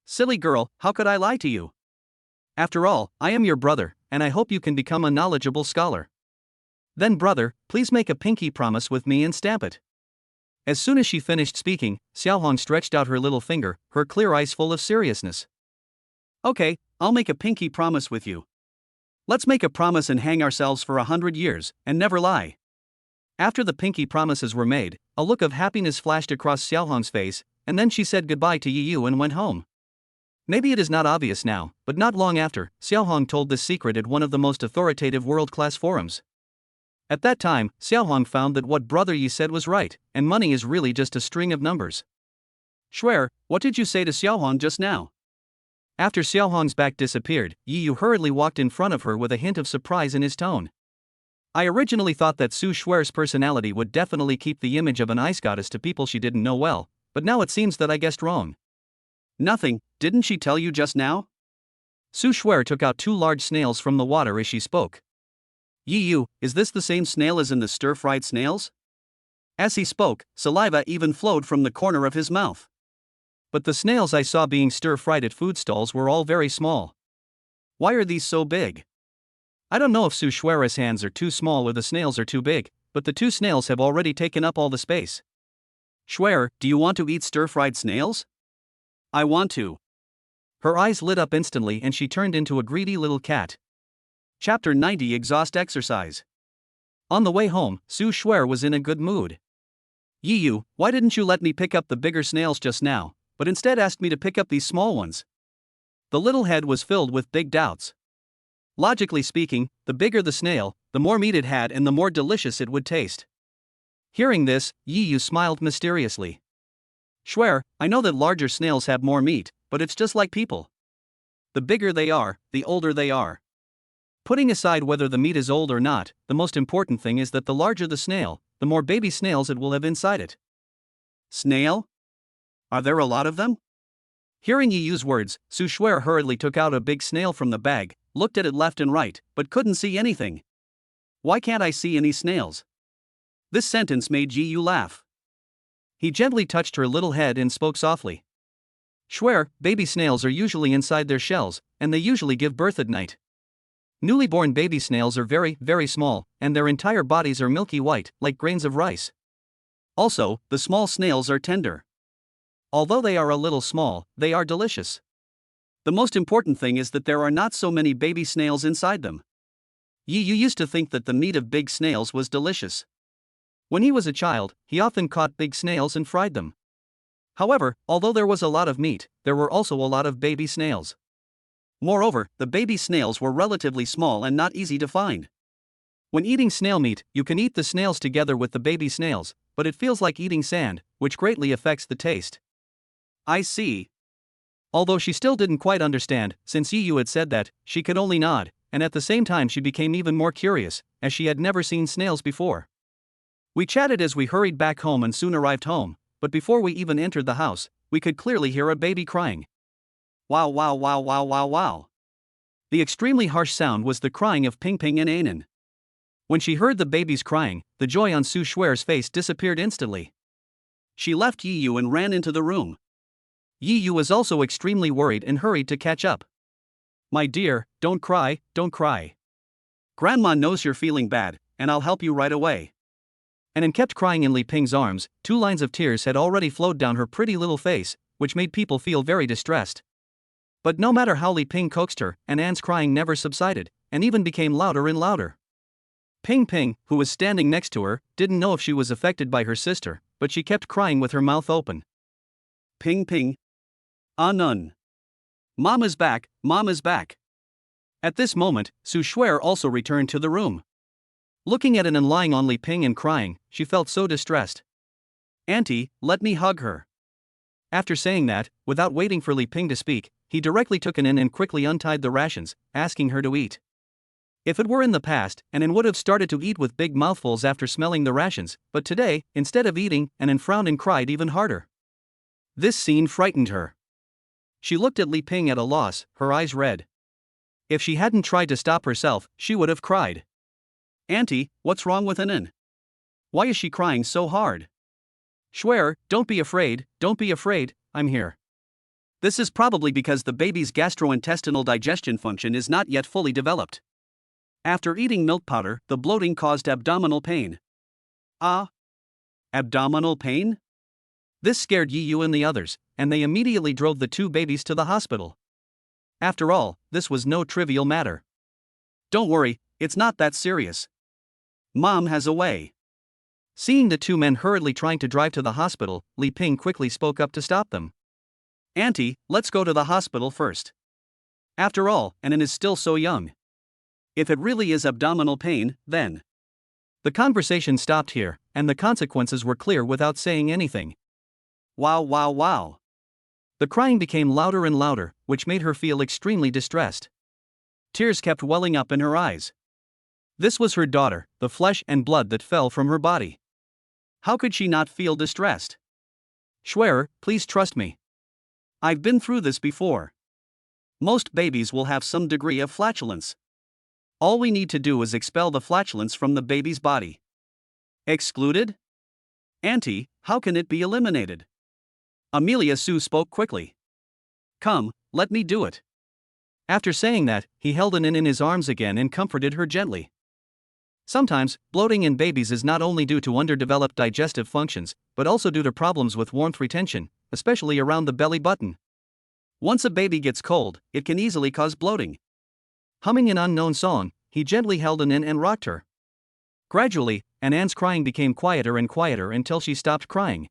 Silly girl, how could I lie to you? After all, I am your brother, and I hope you can become a knowledgeable scholar. Then brother, please make a pinky promise with me and stamp it. As soon as she finished speaking, Xiaohong stretched out her little finger, her clear eyes full of seriousness. Okay, I'll make a pinky promise with you. Let's make a promise and hang ourselves for 100 years, and never lie. After the pinky promises were made, a look of happiness flashed across Xiaohong's face, and then she said goodbye to Yi Yu and went home. Maybe it is not obvious now, but not long after, Xiaohong told this secret at one of the most authoritative world-class forums. At that time, Xiaohong found that what Brother Yi said was right, and money is really just a string of numbers. Shuer, what did you say to Xiaohong just now? After Xiaohong's back disappeared, Yi Yu hurriedly walked in front of her with a hint of surprise in his tone. I originally thought that Su Shuer's personality would definitely keep the image of an ice goddess to people she didn't know well, but now it seems that I guessed wrong. Nothing, didn't she tell you just now? Su Shuer took out 2 large snails from the water as she spoke. Yi Yu, is this the same snail as in the stir-fried snails? As he spoke, saliva even flowed from the corner of his mouth. But the snails I saw being stir-fried at food stalls were all very small. Why are these so big? I don't know if Su Shuer's hands are too small or the snails are too big, but the 2 snails have already taken up all the space. Shuer, do you want to eat stir-fried snails? I want to. Her eyes lit up instantly and she turned into a greedy little cat. Chapter 90 Exhaust Exercise. On the way home, Su Shuer was in a good mood. Yi Yu, why didn't you let me pick up the bigger snails just now, but instead asked me to pick up these small ones? The little head was filled with big doubts. Logically speaking, the bigger the snail, the more meat it had and the more delicious it would taste. Hearing this, Yi Yu smiled mysteriously. Shuer, I know that larger snails have more meat, but it's just like people. The bigger they are, the older they are. Putting aside whether the meat is old or not, the most important thing is that the larger the snail, the more baby snails it will have inside it. Snail? Are there a lot of them? Hearing Yi Yu's words, Su Shuer hurriedly took out a big snail from the bag, looked at it left and right, but couldn't see anything. Why can't I see any snails? This sentence made Yi Yu laugh. He gently touched her little head and spoke softly. Shuer, baby snails are usually inside their shells, and they usually give birth at night. Newly born baby snails are very, very small, and their entire bodies are milky white, like grains of rice. Also, the small snails are tender. Although they are a little small, they are delicious. The most important thing is that there are not so many baby snails inside them. Yi Yu used to think that the meat of big snails was delicious. When he was a child, he often caught big snails and fried them. However, although there was a lot of meat, there were also a lot of baby snails. Moreover, the baby snails were relatively small and not easy to find. When eating snail meat, you can eat the snails together with the baby snails, but it feels like eating sand, which greatly affects the taste. I see. Although she still didn't quite understand, since Yi Yu had said that, she could only nod, and at the same time she became even more curious, as she had never seen snails before. We chatted as we hurried back home and soon arrived home, but before we even entered the house, we could clearly hear a baby crying. Wow wow wow wow wow wow. The extremely harsh sound was the crying of Ping Ping and Anan. When she heard the babies crying, the joy on Su Shuer's face disappeared instantly. She left Yi Yu and ran into the room. Yi Yu was also extremely worried and hurried to catch up. My dear, don't cry, don't cry. Grandma knows you're feeling bad, and I'll help you right away. Anan kept crying in Li Ping's arms. 2 lines of tears had already flowed down her pretty little face, which made people feel very distressed. But no matter how Li Ping coaxed her, Anan's crying never subsided, and even became louder and louder. Ping Ping, who was standing next to her, didn't know if she was affected by her sister, but she kept crying with her mouth open. Ping Ping. Anan. Mom is back, Mom is back. At this moment, Su Shuer also returned to the room. Looking at Anan lying on Li Ping and crying, she felt so distressed. Auntie, let me hug her. After saying that, without waiting for Li Ping to speak, he directly took Anan and quickly untied the rations, asking her to eat. If it were in the past, Anan would have started to eat with big mouthfuls after smelling the rations, but today, instead of eating, Anan frowned and cried even harder. This scene frightened her. She looked at Li Ping at a loss, her eyes red. If she hadn't tried to stop herself, she would have cried. Auntie, what's wrong with Anan? Why is she crying so hard? Schwer, don't be afraid, I'm here. This is probably because the baby's gastrointestinal digestion function is not yet fully developed. After eating milk powder, the bloating caused abdominal pain. Ah? Abdominal pain? This scared Yi Yu and the others, and they immediately drove the two babies to the hospital. After all, this was no trivial matter. Don't worry, it's not that serious. Mom has a way. Seeing the two men hurriedly trying to drive to the hospital, Li Ping quickly spoke up to stop them. Auntie, let's go to the hospital first. After all, Anan is still so young. If it really is abdominal pain, then. The conversation stopped here, and the consequences were clear without saying anything. Wow. The crying became louder and louder, which made her feel extremely distressed. Tears kept welling up in her eyes. This was her daughter, the flesh and blood that fell from her body. How could she not feel distressed? Schwerer, please trust me. I've been through this before. Most babies will have some degree of flatulence. All we need to do is expel the flatulence from the baby's body. Excluded? Auntie, how can it be eliminated? Amelia Sue spoke quickly. Come, let me do it. After saying that, he held Anan in his arms again and comforted her gently. Sometimes, bloating in babies is not only due to underdeveloped digestive functions, but also due to problems with warmth retention, especially around the belly button. Once a baby gets cold, it can easily cause bloating. Humming an unknown song, he gently held Anan and rocked her. Gradually, Anan's crying became quieter and quieter until she stopped crying.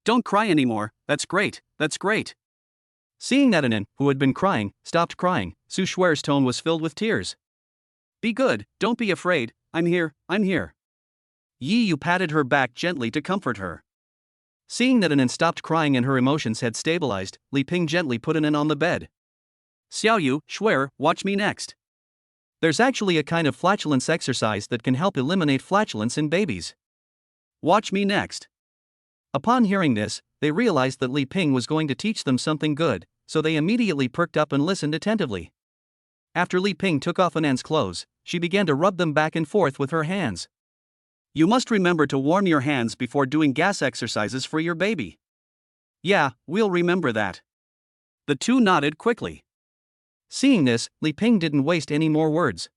Don't cry anymore, that's great. Seeing that Anan, who had been crying, stopped crying, Su Schwer's tone was filled with tears. Be good, don't be afraid, I'm here. Yi Yu patted her back gently to comfort her. Seeing that Anan stopped crying and her emotions had stabilized, Li Ping gently put Anan on the bed. Xiao Yu, Schwer, watch me next. There's actually a kind of flatulence exercise that can help eliminate flatulence in babies. Watch me next. Upon hearing this, they realized that Li Ping was going to teach them something good, so they immediately perked up and listened attentively. After Li Ping took off Anan's clothes, she began to rub them back and forth with her hands. You must remember to warm your hands before doing gas exercises for your baby. Yeah, we'll remember that. The two nodded quickly. Seeing this, Li Ping didn't waste any more words.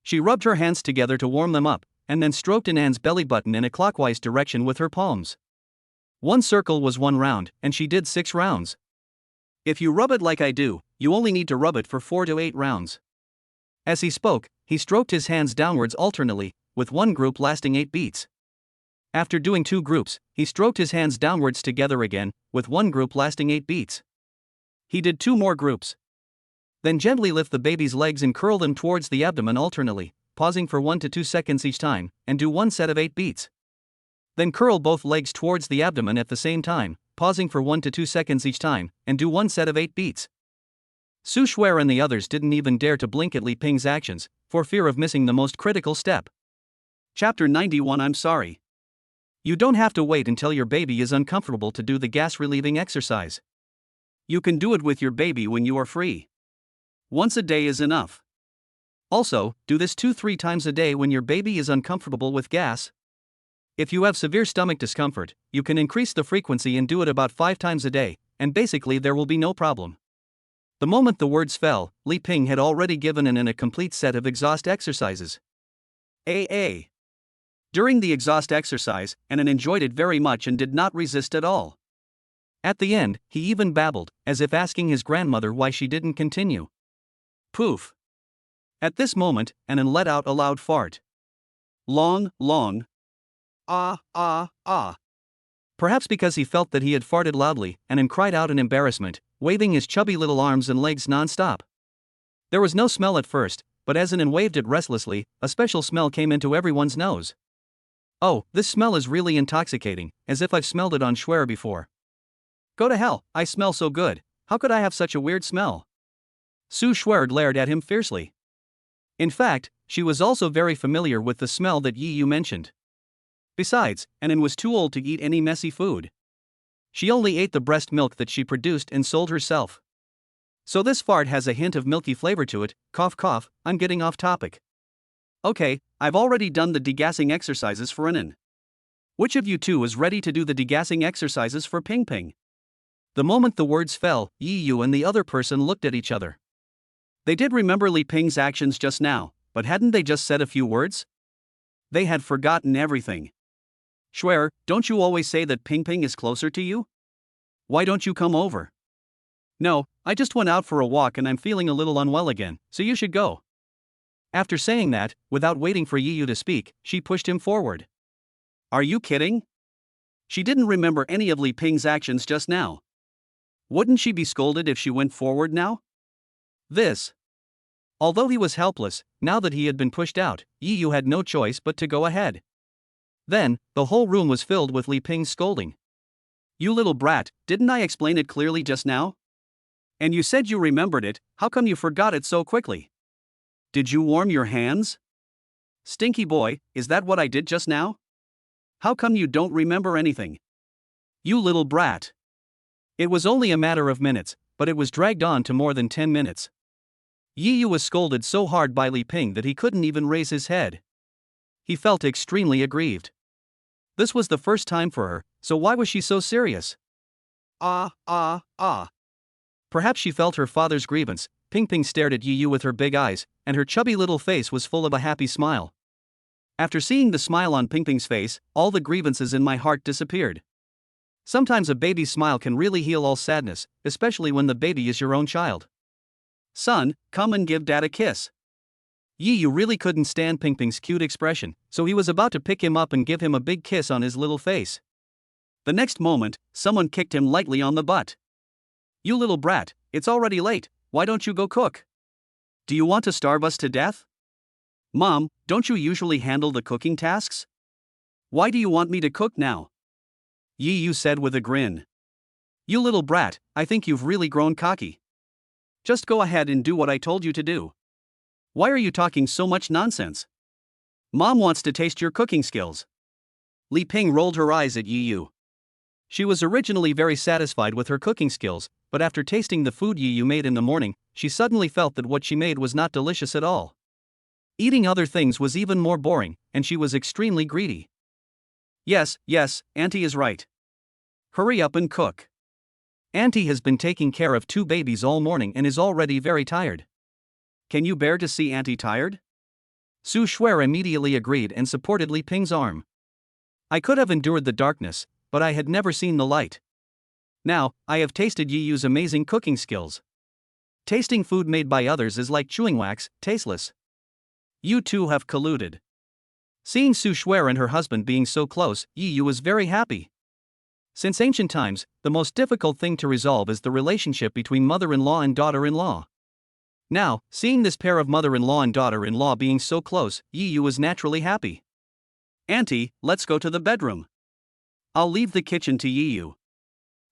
She rubbed her hands together to warm them up, and then stroked Anan's belly button in a clockwise direction with her palms. One circle was 1 round, and she did 6 rounds. If you rub it like I do, you only need to rub it for 4 to 8 rounds. As he spoke, he stroked his hands downwards alternately, with one group lasting 8 beats. After doing 2 groups, he stroked his hands downwards together again, with one group lasting 8 beats. He did 2 more groups. Then gently lift the baby's legs and curl them towards the abdomen alternately, pausing for 1 to 2 seconds each time, and do 1 set of 8 beats. Then curl both legs towards the abdomen at the same time, pausing for 1 to 2 seconds each time, and do 1 set of 8 beats. Su Schwer and the others didn't even dare to blink at Li Ping's actions, for fear of missing the most critical step. Chapter 91 I'm sorry. You don't have to wait until your baby is uncomfortable to do the gas-relieving exercise. You can do it with your baby when you are free. Once a day is enough. Also, do this 2-3 times a day when your baby is uncomfortable with gas. If you have severe stomach discomfort, you can increase the frequency and do it about 5 times a day, and basically there will be no problem. The moment the words fell, Li Ping had already given Anan a complete set of exhaust exercises. During the exhaust exercise, Anan enjoyed it very much and did not resist at all. At the end, he even babbled, as if asking his grandmother why she didn't continue. Poof. At this moment, Anan let out a loud fart. Long. Perhaps because he felt that he had farted loudly, Anan cried out in embarrassment, waving his chubby little arms and legs non-stop. There was no smell at first, but as Anan waved it restlessly, a special smell came into everyone's nose. Oh, this smell is really intoxicating, as if I've smelled it on Schwer before. Go to hell, I smell so good, how could I have such a weird smell? Su Schwer glared at him fiercely. In fact, she was also very familiar with the smell that Yi Yu mentioned. Besides, Anan was too old to eat any messy food. She only ate the breast milk that she produced and sold herself. So this fart has a hint of milky flavor to it. Cough cough, I'm getting off topic. Okay, I've already done the degassing exercises for Anan. Which of you two is ready to do the degassing exercises for Ping Ping? The moment the words fell, Yi and the other person looked at each other. They did remember Li Ping's actions just now, but hadn't they just said a few words? They had forgotten everything. Shuer, don't you always say that Ping Ping is closer to you? Why don't you come over? No, I just went out for a walk and I'm feeling a little unwell again, so you should go. After saying that, without waiting for Yi to speak, she pushed him forward. Are you kidding? She didn't remember any of Li Ping's actions just now. Wouldn't she be scolded if she went forward now? Although he was helpless, now that he had been pushed out, Yi had no choice but to go ahead. Then, the whole room was filled with Li Ping's scolding. You little brat, didn't I explain it clearly just now? And you said you remembered it, how come you forgot it so quickly? Did you warm your hands? Stinky boy, is that what I did just now? How come you don't remember anything? You little brat. It was only a matter of minutes, but it was dragged on to more than 10 minutes. Yi was scolded so hard by Li Ping that he couldn't even raise his head. He felt extremely aggrieved. This was the first time for her, so why was she so serious? Perhaps she felt her father's grievance. Ping Ping stared at Yi with her big eyes, and her chubby little face was full of a happy smile. After seeing the smile on Ping Ping's face, all the grievances in my heart disappeared. Sometimes a baby's smile can really heal all sadness, especially when the baby is your own child. Son, come and give Dad a kiss. Yi really couldn't stand Ping Ping's cute expression, so he was about to pick him up and give him a big kiss on his little face. The next moment, someone kicked him lightly on the butt. You little brat, it's already late, why don't you go cook? Do you want to starve us to death? Mom, don't you usually handle the cooking tasks? Why do you want me to cook now? Yi said with a grin. You little brat, I think you've really grown cocky. Just go ahead and do what I told you to do. Why are you talking so much nonsense? Mom wants to taste your cooking skills. Li Ping rolled her eyes at Yi. She was originally very satisfied with her cooking skills, but after tasting the food Yi made in the morning, she suddenly felt that what she made was not delicious at all. Eating other things was even more boring, and she was extremely greedy. Yes, Auntie is right. Hurry up and cook. Auntie has been taking care of 2 babies all morning and is already very tired. Can you bear to see Auntie tired? Su Shuer immediately agreed and supported Li Ping's arm. I could have endured the darkness, but I had never seen the light. Now, I have tasted Yi's amazing cooking skills. Tasting food made by others is like chewing wax, tasteless. You two have colluded. Seeing Su Shuer and her husband being so close, Yi was very happy. Since ancient times, the most difficult thing to resolve is the relationship between mother-in-law and daughter-in-law. Now, seeing this pair of mother-in-law and daughter-in-law being so close, Yi was naturally happy. Auntie, let's go to the bedroom. I'll leave the kitchen to Yi.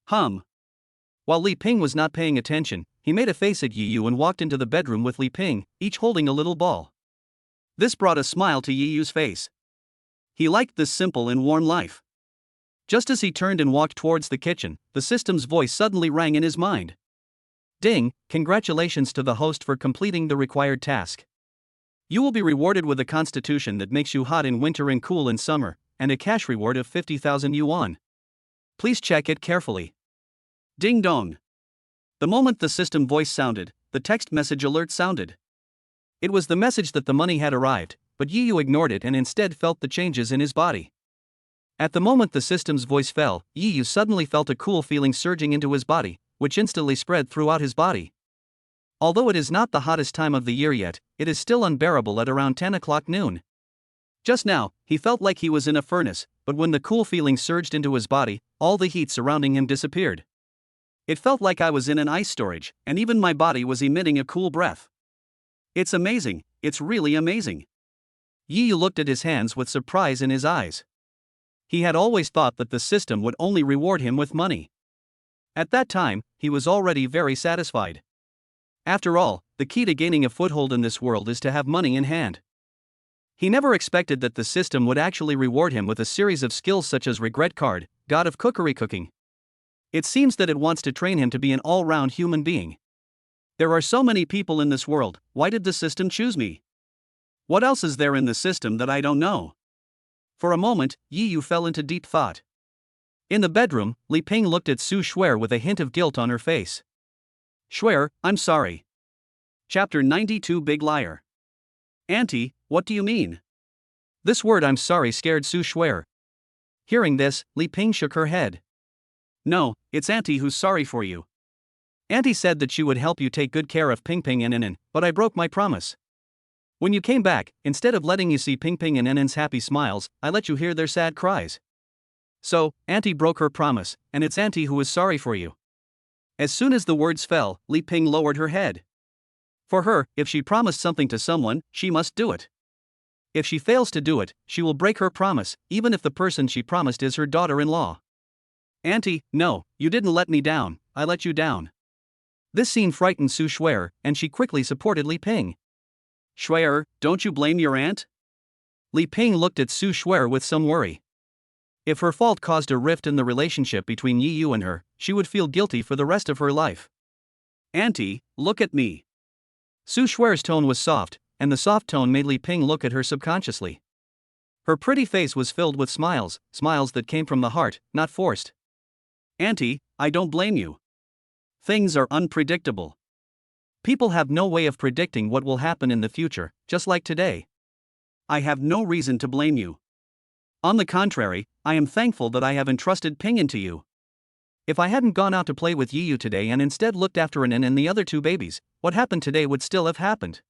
While Li Ping was not paying attention, he made a face at Yi and walked into the bedroom with Li Ping, each holding a little ball. This brought a smile to Yi's face. He liked this simple and warm life. Just as he turned and walked towards the kitchen, the system's voice suddenly rang in his mind. Ding, congratulations to the host for completing the required task. You will be rewarded with a constitution that makes you hot in winter and cool in summer, and a cash reward of 50,000 yuan. Please check it carefully. Ding dong. The moment the system voice sounded, the text message alert sounded. It was the message that the money had arrived, but Yi ignored it and instead felt the changes in his body. At the moment the system's voice fell, Yi suddenly felt a cool feeling surging into his body, which instantly spread throughout his body. Although it is not the hottest time of the year yet, it is still unbearable at around 10 o'clock noon. Just now, he felt like he was in a furnace, but when the cool feeling surged into his body, all the heat surrounding him disappeared. It felt like I was in an ice storage, and even my body was emitting a cool breath. It's amazing, it's really amazing. Yi looked at his hands with surprise in his eyes. He had always thought that the system would only reward him with money. At that time, he was already very satisfied. After all, the key to gaining a foothold in this world is to have money in hand. He never expected that the system would actually reward him with a series of skills such as Regret Card, God of Cookery Cooking. It seems that it wants to train him to be an all-round human being. There are so many people in this world, why did the system choose me? What else is there in the system that I don't know? For a moment, Yi Yu fell into deep thought. In the bedroom, Li Ping looked at Su Shuer with a hint of guilt on her face. Shuer, I'm sorry. Chapter 92 Big Liar. Auntie, what do you mean? This word I'm sorry scared Su Shuer. Hearing this, Li Ping shook her head. No, it's Auntie who's sorry for you. Auntie said that she would help you take good care of Ping Ping and Inen, but I broke my promise. When you came back, instead of letting you see Ping Ping and Inen's happy smiles, I let you hear their sad cries. So, Auntie broke her promise, and it's Auntie who is sorry for you. As soon as the words fell, Li Ping lowered her head. For her, if she promised something to someone, she must do it. If she fails to do it, she will break her promise, even if the person she promised is her daughter-in-law. Auntie, no, you didn't let me down, I let you down. This scene frightened Su Shuer, and she quickly supported Li Ping. Shuer, don't you blame your aunt? Li Ping looked at Su Shuer with some worry. If her fault caused a rift in the relationship between Yi Yu and her, she would feel guilty for the rest of her life. Auntie, look at me. Su Shuer's tone was soft, and the soft tone made Li Ping look at her subconsciously. Her pretty face was filled with smiles, smiles that came from the heart, not forced. Auntie, I don't blame you. Things are unpredictable. People have no way of predicting what will happen in the future, just like today. I have no reason to blame you. On the contrary, I am thankful that I have entrusted Ping into you. If I hadn't gone out to play with Yi Yu today and instead looked after Inen and the other two babies, what happened today would still have happened.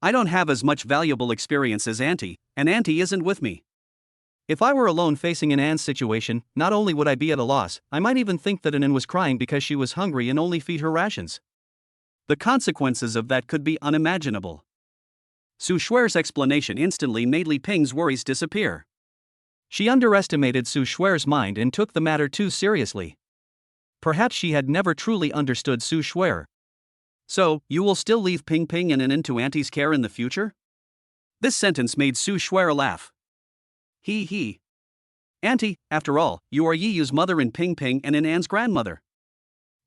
I don't have as much valuable experience as Auntie, and Auntie isn't with me. If I were alone facing Inan's situation, not only would I be at a loss, I might even think that Inan was crying because she was hungry and only feed her rations. The consequences of that could be unimaginable. Su Shuer's explanation instantly made Li Ping's worries disappear. She underestimated Su Shuer's mind and took the matter too seriously. Perhaps she had never truly understood Su Shuer. So, you will still leave Ping Ping and Inen to Auntie's care in the future? This sentence made Su Shuer laugh. He. Auntie, after all, you are Yi Yu's mother and Ping Ping and Inan's grandmother.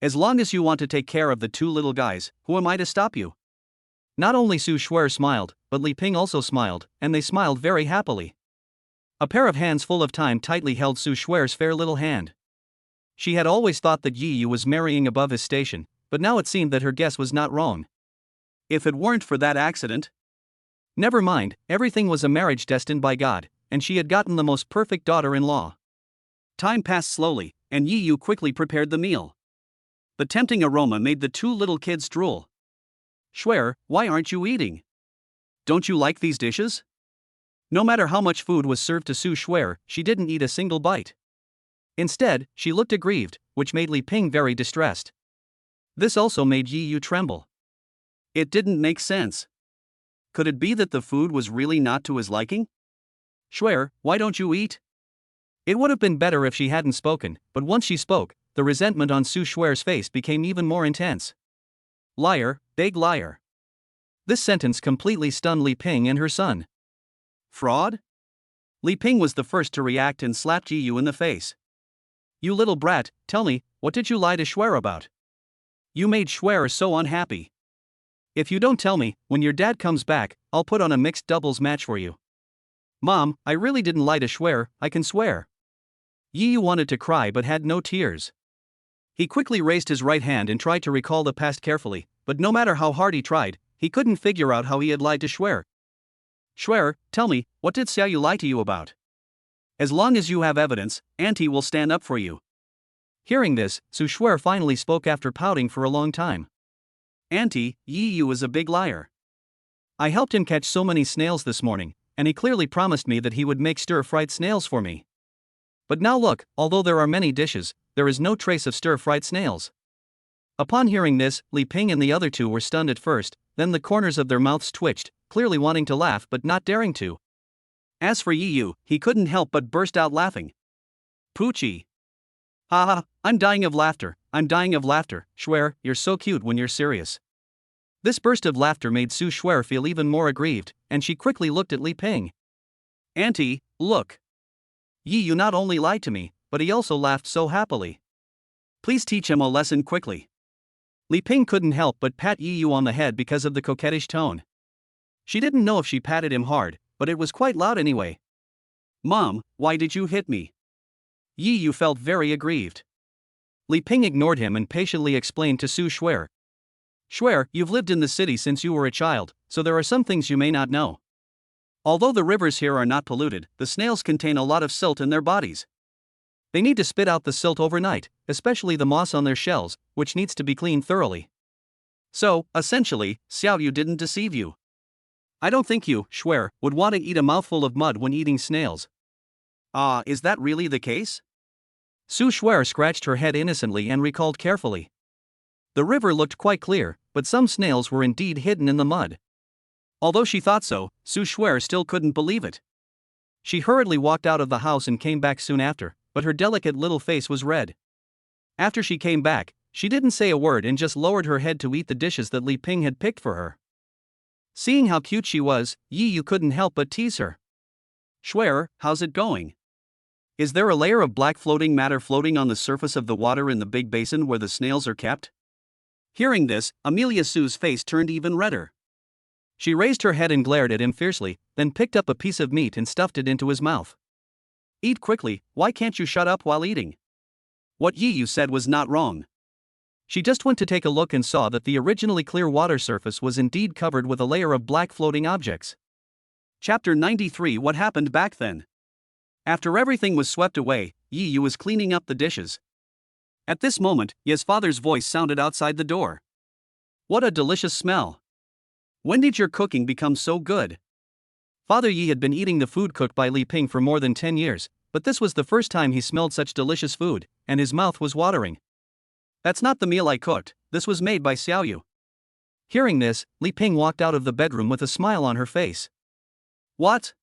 As long as you want to take care of the two little guys, who am I to stop you? Not only Su Shuer smiled, but Li Ping also smiled, and they smiled very happily. A pair of hands full of time tightly held Su Shuer's fair little hand. She had always thought that Yi Yu was marrying above his station, but now it seemed that her guess was not wrong. If it weren't for that accident? Never mind, everything was a marriage destined by God, and she had gotten the most perfect daughter-in-law. Time passed slowly, and Yi Yu quickly prepared the meal. The tempting aroma made the two little kids drool. Shuer, why aren't you eating? Don't you like these dishes? No matter how much food was served to Su Shuer, she didn't eat a single bite. Instead, she looked aggrieved, which made Li Ping very distressed. This also made Yi Yu tremble. It didn't make sense. Could it be that the food was really not to his liking? Shuer, why don't you eat? It would have been better if she hadn't spoken, but once she spoke, the resentment on Su Shuer's face became even more intense. Liar, big liar. This sentence completely stunned Li Ping and her son. Fraud? Li Ping was the first to react and slapped Yi Yu in the face. You little brat, tell me, what did you lie to Shuer about? You made Shuer so unhappy. If you don't tell me, when your dad comes back, I'll put on a mixed doubles match for you. Mom, I really didn't lie to Shuer, I can swear. Yi Yu wanted to cry but had no tears. He quickly raised his right hand and tried to recall the past carefully, but no matter how hard he tried, he couldn't figure out how he had lied to Shuer. Shuer, tell me, what did Xiaoyu lie to you about? As long as you have evidence, Auntie will stand up for you. Hearing this, Su Shuer finally spoke after pouting for a long time. Auntie, Yi Yu is a big liar. I helped him catch so many snails this morning, and he clearly promised me that he would make stir-fried snails for me. But now look, although there are many dishes, there is no trace of stir-fried snails. Upon hearing this, Li Ping and the other two were stunned at first, then the corners of their mouths twitched, clearly wanting to laugh but not daring to. As for Yi Yu, he couldn't help but burst out laughing. Poochie. Haha, I'm dying of laughter, Shuer, you're so cute when you're serious. This burst of laughter made Su Shuer feel even more aggrieved, and she quickly looked at Li Ping. Auntie, look. Yi Yu not only lied to me, but he also laughed so happily. Please teach him a lesson quickly. Li Ping couldn't help but pat Yi Yu on the head because of the coquettish tone. She didn't know if she patted him hard, but it was quite loud anyway. Mom, why did you hit me? Yi Yu felt very aggrieved. Li Ping ignored him and patiently explained to Su Shuer. Shuer, you've lived in the city since you were a child, so there are some things you may not know. Although the rivers here are not polluted, the snails contain a lot of silt in their bodies. They need to spit out the silt overnight, especially the moss on their shells, which needs to be cleaned thoroughly. So, essentially, Xiao Yu didn't deceive you. I don't think you, Shuer, would want to eat a mouthful of mud when eating snails. Is that really the case? Su Shuer scratched her head innocently and recalled carefully. The river looked quite clear, but some snails were indeed hidden in the mud. Although she thought so, Su Shuer still couldn't believe it. She hurriedly walked out of the house and came back soon after, but her delicate little face was red. After she came back, she didn't say a word and just lowered her head to eat the dishes that Li Ping had picked for her. Seeing how cute she was, Yi Yu couldn't help but tease her. Shuer, how's it going? Is there a layer of black floating matter floating on the surface of the water in the big basin where the snails are kept? Hearing this, Amelia Sue's face turned even redder. She raised her head and glared at him fiercely, then picked up a piece of meat and stuffed it into his mouth. Eat quickly, why can't you shut up while eating? What Yi Yu said was not wrong. She just went to take a look and saw that the originally clear water surface was indeed covered with a layer of black floating objects. Chapter 93. What happened back then? After everything was swept away, Yi Yu was cleaning up the dishes. At this moment, Ye's father's voice sounded outside the door. What a delicious smell! When did your cooking become so good? Father Yi had been eating the food cooked by Li Ping for more than 10 years, but this was the first time he smelled such delicious food, and his mouth was watering. That's not the meal I cooked, this was made by Xiao Yu. Hearing this, Li Ping walked out of the bedroom with a smile on her face. What?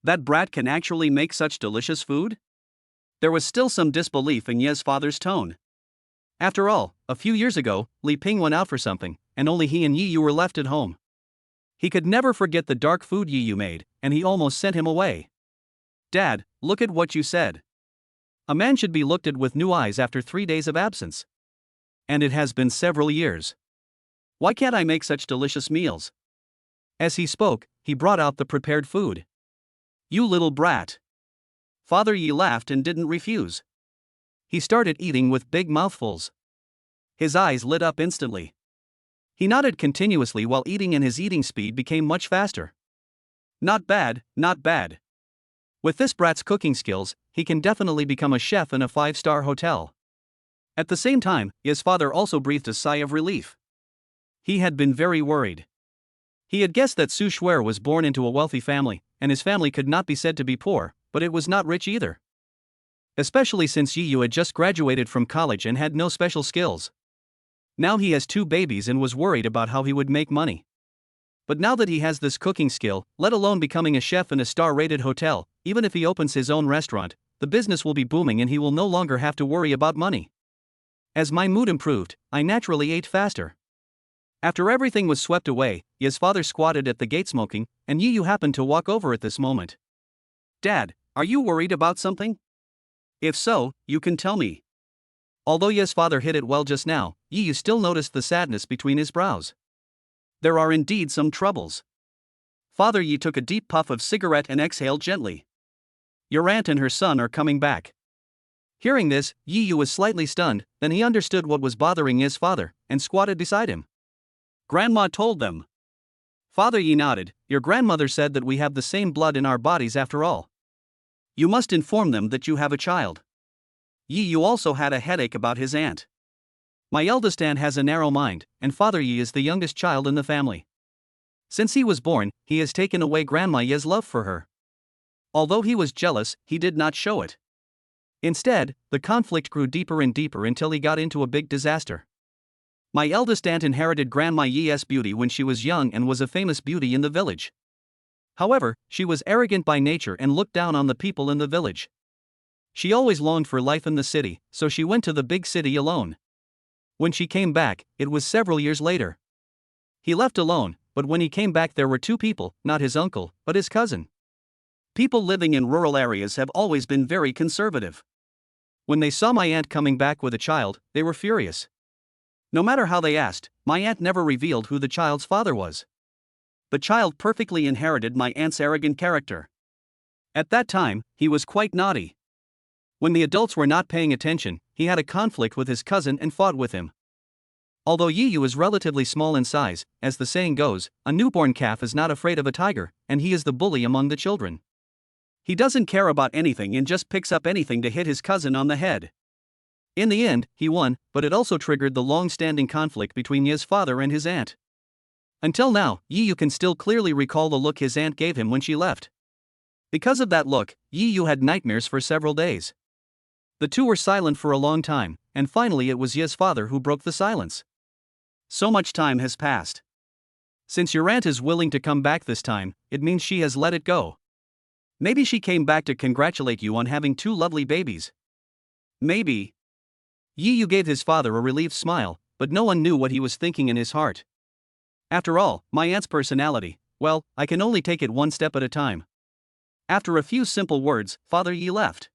That brat can actually make such delicious food? There was still some disbelief in Ye's father's tone. After all, a few years ago, Li Ping went out for something, and only he and Yi Yu were left at home. He could never forget the dark food Yi Yu made, and he almost sent him away. Dad, look at what you said. A man should be looked at with new eyes after 3 days of absence. And it has been several years. Why can't I make such delicious meals? As he spoke, he brought out the prepared food. You little brat. Father Yi laughed and didn't refuse. He started eating with big mouthfuls. His eyes lit up instantly. He nodded continuously while eating, and his eating speed became much faster. Not bad, not bad. With this brat's cooking skills, he can definitely become a chef in a 5-star hotel. At the same time, his father also breathed a sigh of relief. He had been very worried. He had guessed that Su Shuer was born into a wealthy family, and his family could not be said to be poor, but it was not rich either. Especially since Yi Yu had just graduated from college and had no special skills. Now he has 2 babies and was worried about how he would make money. But now that he has this cooking skill, let alone becoming a chef in a star-rated hotel, even if he opens his own restaurant, the business will be booming and he will no longer have to worry about money. As my mood improved, I naturally ate faster. After everything was swept away, Ye's father squatted at the gate smoking, and Yi Yu happened to walk over at this moment. Dad, are you worried about something? If so, you can tell me. Although Ye's father hit it well just now, Yi Yu still noticed the sadness between his brows. There are indeed some troubles. Father Yi took a deep puff of cigarette and exhaled gently. Your aunt and her son are coming back. Hearing this, Yi Yu was slightly stunned, then he understood what was bothering his father, and squatted beside him. Grandma told them. Father Yi nodded. Your grandmother said that we have the same blood in our bodies after all. You must inform them that you have a child. Yi Yu also had a headache about his aunt. My eldest aunt has a narrow mind, and Father Yi is the youngest child in the family. Since he was born, he has taken away Grandma Ye's love for her. Although he was jealous, he did not show it. Instead, the conflict grew deeper and deeper until he got into a big disaster. My eldest aunt inherited Grandma Ye's beauty when she was young and was a famous beauty in the village. However, she was arrogant by nature and looked down on the people in the village. She always longed for life in the city, so she went to the big city alone. When she came back, it was several years later. He left alone, but when he came back there were 2 people, not his uncle, but his cousin. People living in rural areas have always been very conservative. When they saw my aunt coming back with a child, they were furious. No matter how they asked, my aunt never revealed who the child's father was. The child perfectly inherited my aunt's arrogant character. At that time, he was quite naughty. When the adults were not paying attention, he had a conflict with his cousin and fought with him. Although Yiyu is relatively small in size, as the saying goes, a newborn calf is not afraid of a tiger, and he is the bully among the children. He doesn't care about anything and just picks up anything to hit his cousin on the head. In the end, he won, but it also triggered the long-standing conflict between Yi's father and his aunt. Until now, Yiyu can still clearly recall the look his aunt gave him when she left. Because of that look, Yiyu had nightmares for several days. The two were silent for a long time, and finally it was Yi's father who broke the silence. So much time has passed. Since your aunt is willing to come back this time, it means she has let it go. Maybe she came back to congratulate you on having 2 lovely babies. Maybe. Yiyu gave his father a relieved smile, but no one knew what he was thinking in his heart. After all, my aunt's personality, well, I can only take it one step at a time. After a few simple words, Father Yi left.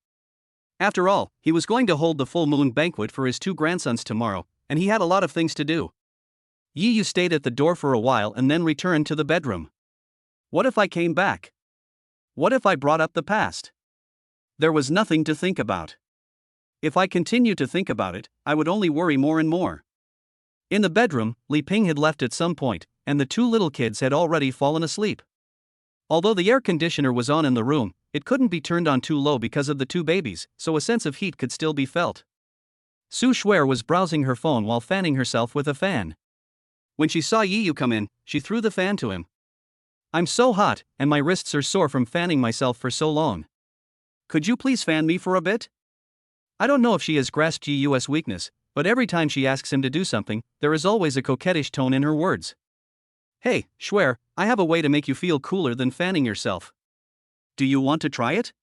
After all, he was going to hold the full moon banquet for his 2 grandsons tomorrow, and he had a lot of things to do. Yiyu stayed at the door for a while and then returned to the bedroom. What if I came back? What if I brought up the past? There was nothing to think about. If I continued to think about it, I would only worry more and more. In the bedroom, Li Ping had left at some point, and the 2 little kids had already fallen asleep. Although the air conditioner was on in the room, it couldn't be turned on too low because of the 2 babies, so a sense of heat could still be felt. Su Shuer was browsing her phone while fanning herself with a fan. When she saw Yiyu come in, she threw the fan to him. I'm so hot, and my wrists are sore from fanning myself for so long. Could you please fan me for a bit? I don't know if she has grasped Yiyu's weakness, but every time she asks him to do something, there is always a coquettish tone in her words. Hey, Shuer, I have a way to make you feel cooler than fanning yourself. Do you want to try it?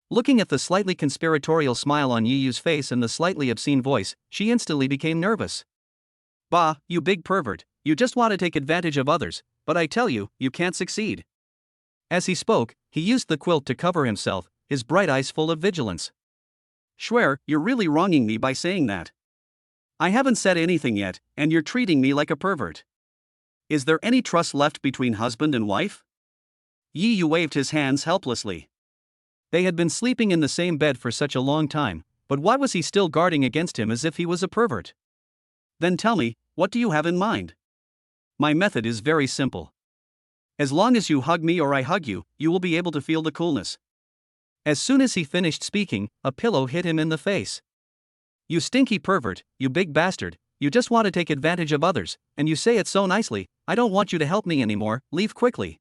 Looking at the slightly conspiratorial smile on Yiyu's face and the slightly obscene voice, she instantly became nervous. Bah, you big pervert, you just want to take advantage of others, but I tell you, you can't succeed. As he spoke, he used the quilt to cover himself, his bright eyes full of vigilance. Shuer, you're really wronging me by saying that. I haven't said anything yet, and you're treating me like a pervert. Is there any trust left between husband and wife? Yiyu waved his hands helplessly. They had been sleeping in the same bed for such a long time, but why was he still guarding against him as if he was a pervert? Then tell me, what do you have in mind? My method is very simple. As long as you hug me or I hug you, you will be able to feel the coolness. As soon as he finished speaking, a pillow hit him in the face. You stinky pervert, you big bastard, you just want to take advantage of others, and you say it so nicely, I don't want you to help me anymore, leave quickly.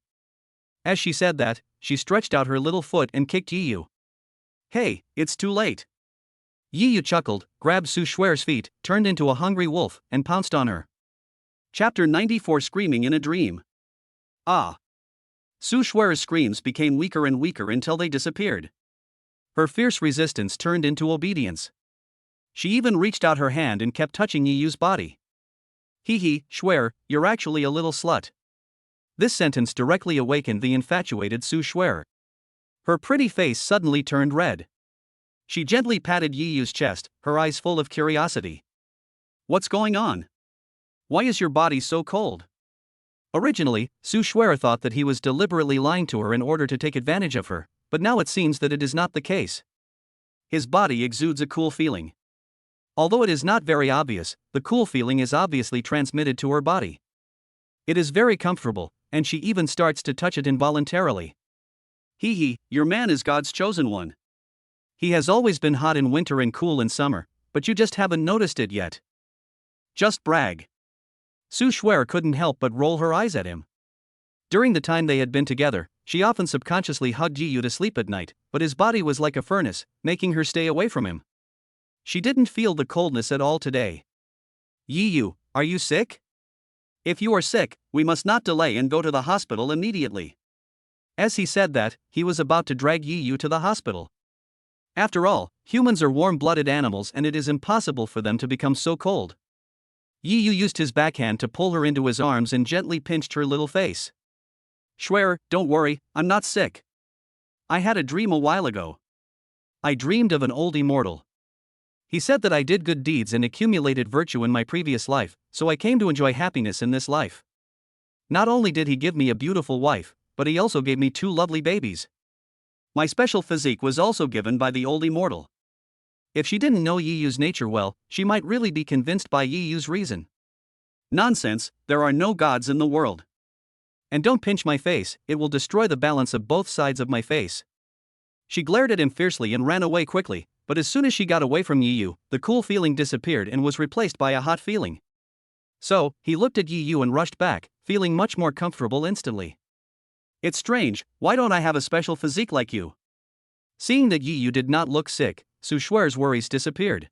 As she said that, she stretched out her little foot and kicked Yiyu. Hey, it's too late. Yiyu chuckled, grabbed Su Shuer's feet, turned into a hungry wolf, and pounced on her. Chapter 94 Screaming in a Dream. Ah. Su Shuer's screams became weaker and weaker until they disappeared. Her fierce resistance turned into obedience. She even reached out her hand and kept touching Yiyu's body. Hee, Shuer, you're actually a little slut. This sentence directly awakened the infatuated Su Shuer. Her pretty face suddenly turned red. She gently patted Yiyu's chest, her eyes full of curiosity. What's going on? Why is your body so cold? Originally, Su Shuer thought that he was deliberately lying to her in order to take advantage of her, but now it seems that it is not the case. His body exudes a cool feeling. Although it is not very obvious, the cool feeling is obviously transmitted to her body. It is very comfortable, and she even starts to touch it involuntarily. Hee, your man is God's chosen one. He has always been hot in winter and cool in summer, but you just haven't noticed it yet. Just brag. Su Shuer couldn't help but roll her eyes at him. During the time they had been together, she often subconsciously hugged Yiyu to sleep at night, but his body was like a furnace, making her stay away from him. She didn't feel the coldness at all today. Yiyu, are you sick? If you are sick, we must not delay and go to the hospital immediately. As he said that, he was about to drag Yiyu to the hospital. After all, humans are warm-blooded animals and it is impossible for them to become so cold. Yiyu used his backhand to pull her into his arms and gently pinched her little face. Shuer, don't worry, I'm not sick. I had a dream a while ago. I dreamed of an old immortal. He said that I did good deeds and accumulated virtue in my previous life, so I came to enjoy happiness in this life. Not only did he give me a beautiful wife, but he also gave me 2 lovely babies. My special physique was also given by the old immortal. If she didn't know Yi Yu's nature well, she might really be convinced by Yi Yu's reason. Nonsense, there are no gods in the world. And don't pinch my face, it will destroy the balance of both sides of my face. She glared at him fiercely and ran away quickly, but as soon as she got away from Yi Yu, the cool feeling disappeared and was replaced by a hot feeling. So, he looked at Yi Yu and rushed back, feeling much more comfortable instantly. It's strange, why don't I have a special physique like you? Seeing that Yi Yu did not look sick, Su Shuer's worries disappeared.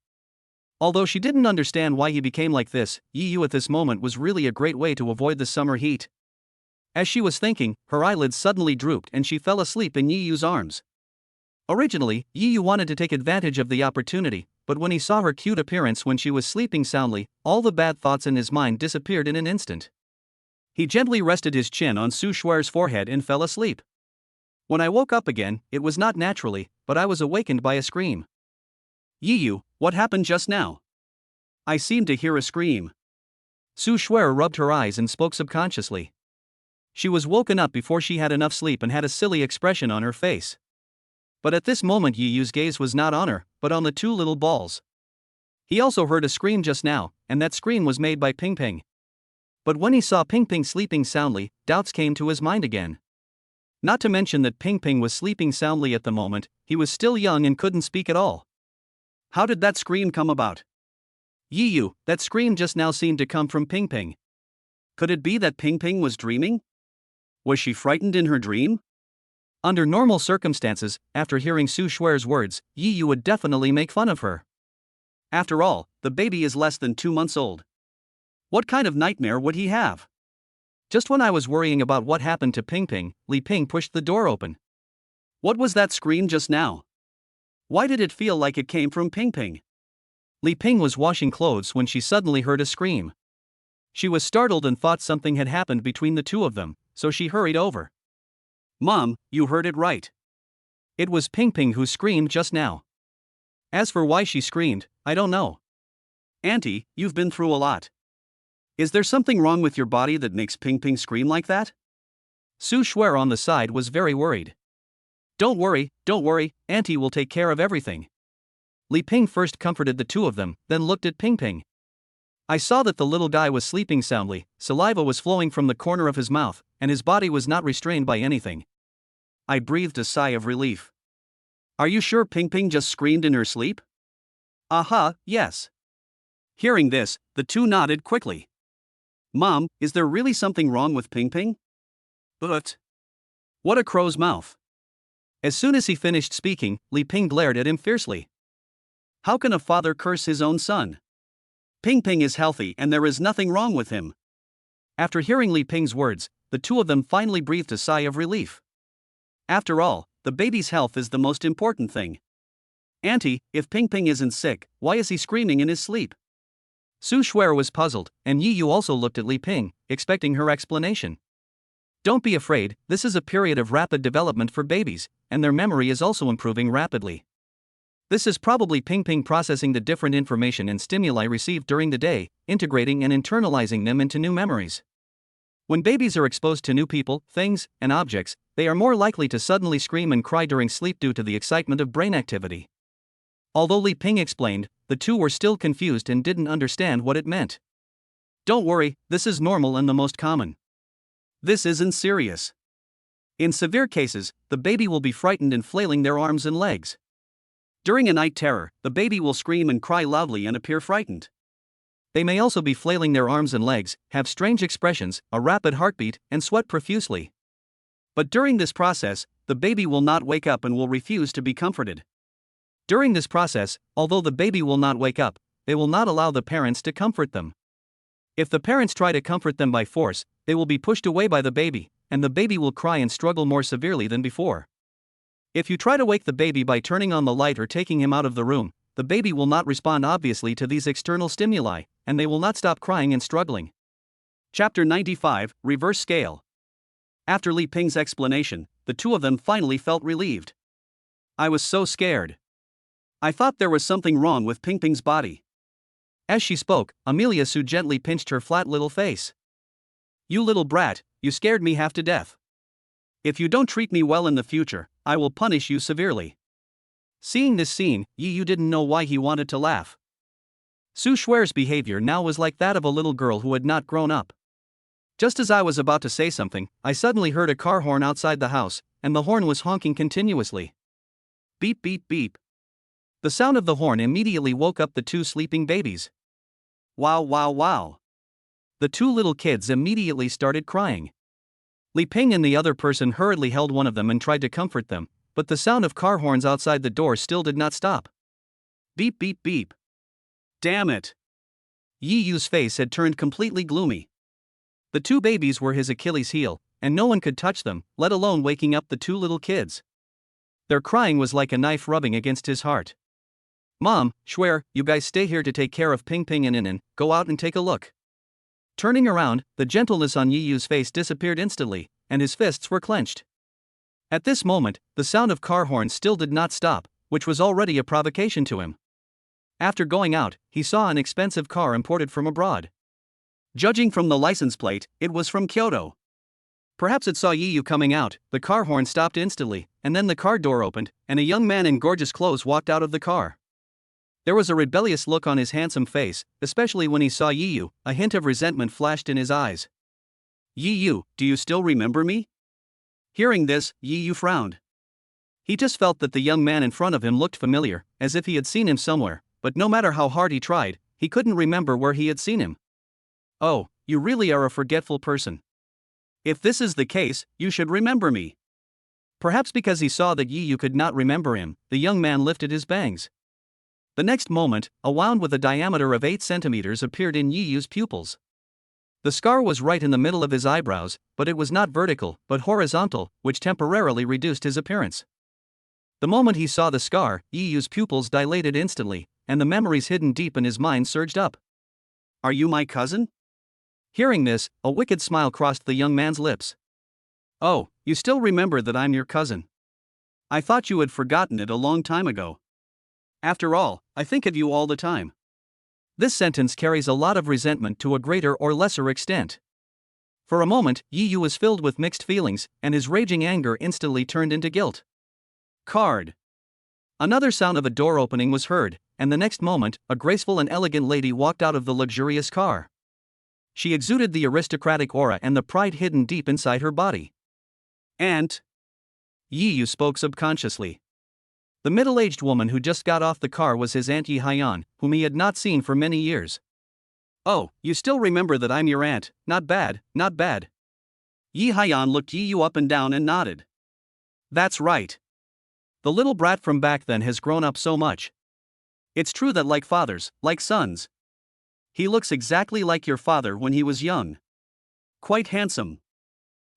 Although she didn't understand why he became like this, Yi Yu at this moment was really a great way to avoid the summer heat. As she was thinking, her eyelids suddenly drooped and she fell asleep in Yi Yu's arms. Originally, Yi Yu wanted to take advantage of the opportunity, but when he saw her cute appearance when she was sleeping soundly, all the bad thoughts in his mind disappeared in an instant. He gently rested his chin on Su Shuer's forehead and fell asleep. When I woke up again, it was not naturally, but I was awakened by a scream. Yi Yu, what happened just now? I seemed to hear a scream. Su Shuer rubbed her eyes and spoke subconsciously. She was woken up before she had enough sleep and had a silly expression on her face. But at this moment Yi Yu's gaze was not on her, but on the 2 little balls. He also heard a scream just now, and that scream was made by Ping Ping. But when he saw Ping Ping sleeping soundly, doubts came to his mind again. Not to mention that Ping Ping was sleeping soundly at the moment, he was still young and couldn't speak at all. How did that scream come about? Yi Yu, that scream just now seemed to come from Ping Ping. Could it be that Ping Ping was dreaming? Was she frightened in her dream? Under normal circumstances, after hearing Su Shuer's words, Yi Yu would definitely make fun of her. After all, the baby is less than 2 months old. What kind of nightmare would he have? Just when I was worrying about what happened to Ping Ping, Li Ping pushed the door open. What was that scream just now? Why did it feel like it came from Ping Ping? Li Ping was washing clothes when she suddenly heard a scream. She was startled and thought something had happened between the 2 of them, so she hurried over. Mom, you heard it right. It was Ping Ping who screamed just now. As for why she screamed, I don't know. Auntie, you've been through a lot. Is there something wrong with your body that makes Ping Ping scream like that? Su Shuer on the side was very worried. Don't worry, Auntie will take care of everything. Li Ping first comforted the 2 of them, then looked at Ping Ping. I saw that the little guy was sleeping soundly, saliva was flowing from the corner of his mouth, and his body was not restrained by anything. I breathed a sigh of relief. Are you sure Ping Ping just screamed in her sleep? Yes. Hearing this, the 2 nodded quickly. Mom, is there really something wrong with Ping Ping? But what a crow's mouth. As soon as he finished speaking, Li Ping glared at him fiercely. How can a father curse his own son? Ping Ping is healthy and there is nothing wrong with him. After hearing Li Ping's words, the 2 of them finally breathed a sigh of relief. After all, the baby's health is the most important thing. Auntie, if Ping Ping isn't sick, why is he screaming in his sleep? Su Shuer was puzzled, and Yi Yu also looked at Li Ping, expecting her explanation. Don't be afraid, this is a period of rapid development for babies, and their memory is also improving rapidly. This is probably Ping Ping processing the different information and stimuli received during the day, integrating and internalizing them into new memories. When babies are exposed to new people, things, and objects, they are more likely to suddenly scream and cry during sleep due to the excitement of brain activity. Although Li Ping explained, the 2 were still confused and didn't understand what it meant. Don't worry, this is normal and the most common. This isn't serious. In severe cases, the baby will be frightened and flailing their arms and legs. During a night terror, the baby will scream and cry loudly and appear frightened. They may also be flailing their arms and legs, have strange expressions, a rapid heartbeat, and sweat profusely. But during this process, the baby will not wake up and will refuse to be comforted. During this process, although the baby will not wake up, they will not allow the parents to comfort them. If the parents try to comfort them by force, they will be pushed away by the baby, and the baby will cry and struggle more severely than before. If you try to wake the baby by turning on the light or taking him out of the room, the baby will not respond obviously to these external stimuli, and they will not stop crying and struggling. Chapter 95, Reverse Scale. After Li Ping's explanation, the 2 of them finally felt relieved. I was so scared. I thought there was something wrong with Ping Ping's body. As she spoke, Amelia Sue gently pinched her flat little face. You little brat, you scared me half to death. If you don't treat me well in the future, I will punish you severely. Seeing this scene, Yi didn't know why he wanted to laugh. Su Shuer's behavior now was like that of a little girl who had not grown up. Just as I was about to say something, I suddenly heard a car horn outside the house, and the horn was honking continuously. Beep beep beep. The sound of the horn immediately woke up the two sleeping babies. Wow wow wow. The two little kids immediately started crying. Li Ping and the other person hurriedly held one of them and tried to comfort them, but the sound of car horns outside the door still did not stop. Beep beep beep. Damn it. Yi's face had turned completely gloomy. The two babies were his Achilles heel, and no one could touch them, let alone waking up the two little kids. Their crying was like a knife rubbing against his heart. Mom, Shuer, you guys stay here to take care of Ping Ping and Inen, go out and take a look. Turning around, the gentleness on Yi's face disappeared instantly, and his fists were clenched. At this moment, the sound of car horns still did not stop, which was already a provocation to him. After going out, he saw an expensive car imported from abroad. Judging from the license plate, it was from Kyoto. Perhaps it saw Yi coming out, the car horn stopped instantly, and then the car door opened, and a young man in gorgeous clothes walked out of the car. There was a rebellious look on his handsome face, especially when he saw Yi. A hint of resentment flashed in his eyes. Yi, do you still remember me? Hearing this, Yi frowned. He just felt that the young man in front of him looked familiar, as if he had seen him somewhere, but no matter how hard he tried, he couldn't remember where he had seen him. Oh, you really are a forgetful person. If this is the case, you should remember me. Perhaps because he saw that Yi could not remember him, the young man lifted his bangs. The next moment, a wound with a diameter of 8 centimeters appeared in Yi's pupils. The scar was right in the middle of his eyebrows, but it was not vertical, but horizontal, which temporarily reduced his appearance. The moment he saw the scar, Yi's pupils dilated instantly, and the memories hidden deep in his mind surged up. Are you my cousin? Hearing this, a wicked smile crossed the young man's lips. Oh, you still remember that I'm your cousin. I thought you had forgotten it a long time ago. After all, I think of you all the time. This sentence carries a lot of resentment to a greater or lesser extent. For a moment, Yi was filled with mixed feelings, and his raging anger instantly turned into guilt. Card. Another sound of a door opening was heard, and the next moment, a graceful and elegant lady walked out of the luxurious car. She exuded the aristocratic aura and the pride hidden deep inside her body. Aunt. Yi spoke subconsciously. The middle-aged woman who just got off the car was his Aunt Yi Haiyan, whom he had not seen for many years. Oh, you still remember that I'm your aunt, not bad, not bad. Yi Haiyan looked Yi up and down and nodded. That's right. The little brat from back then has grown up so much. It's true that like fathers, like sons. He looks exactly like your father when he was young. Quite handsome.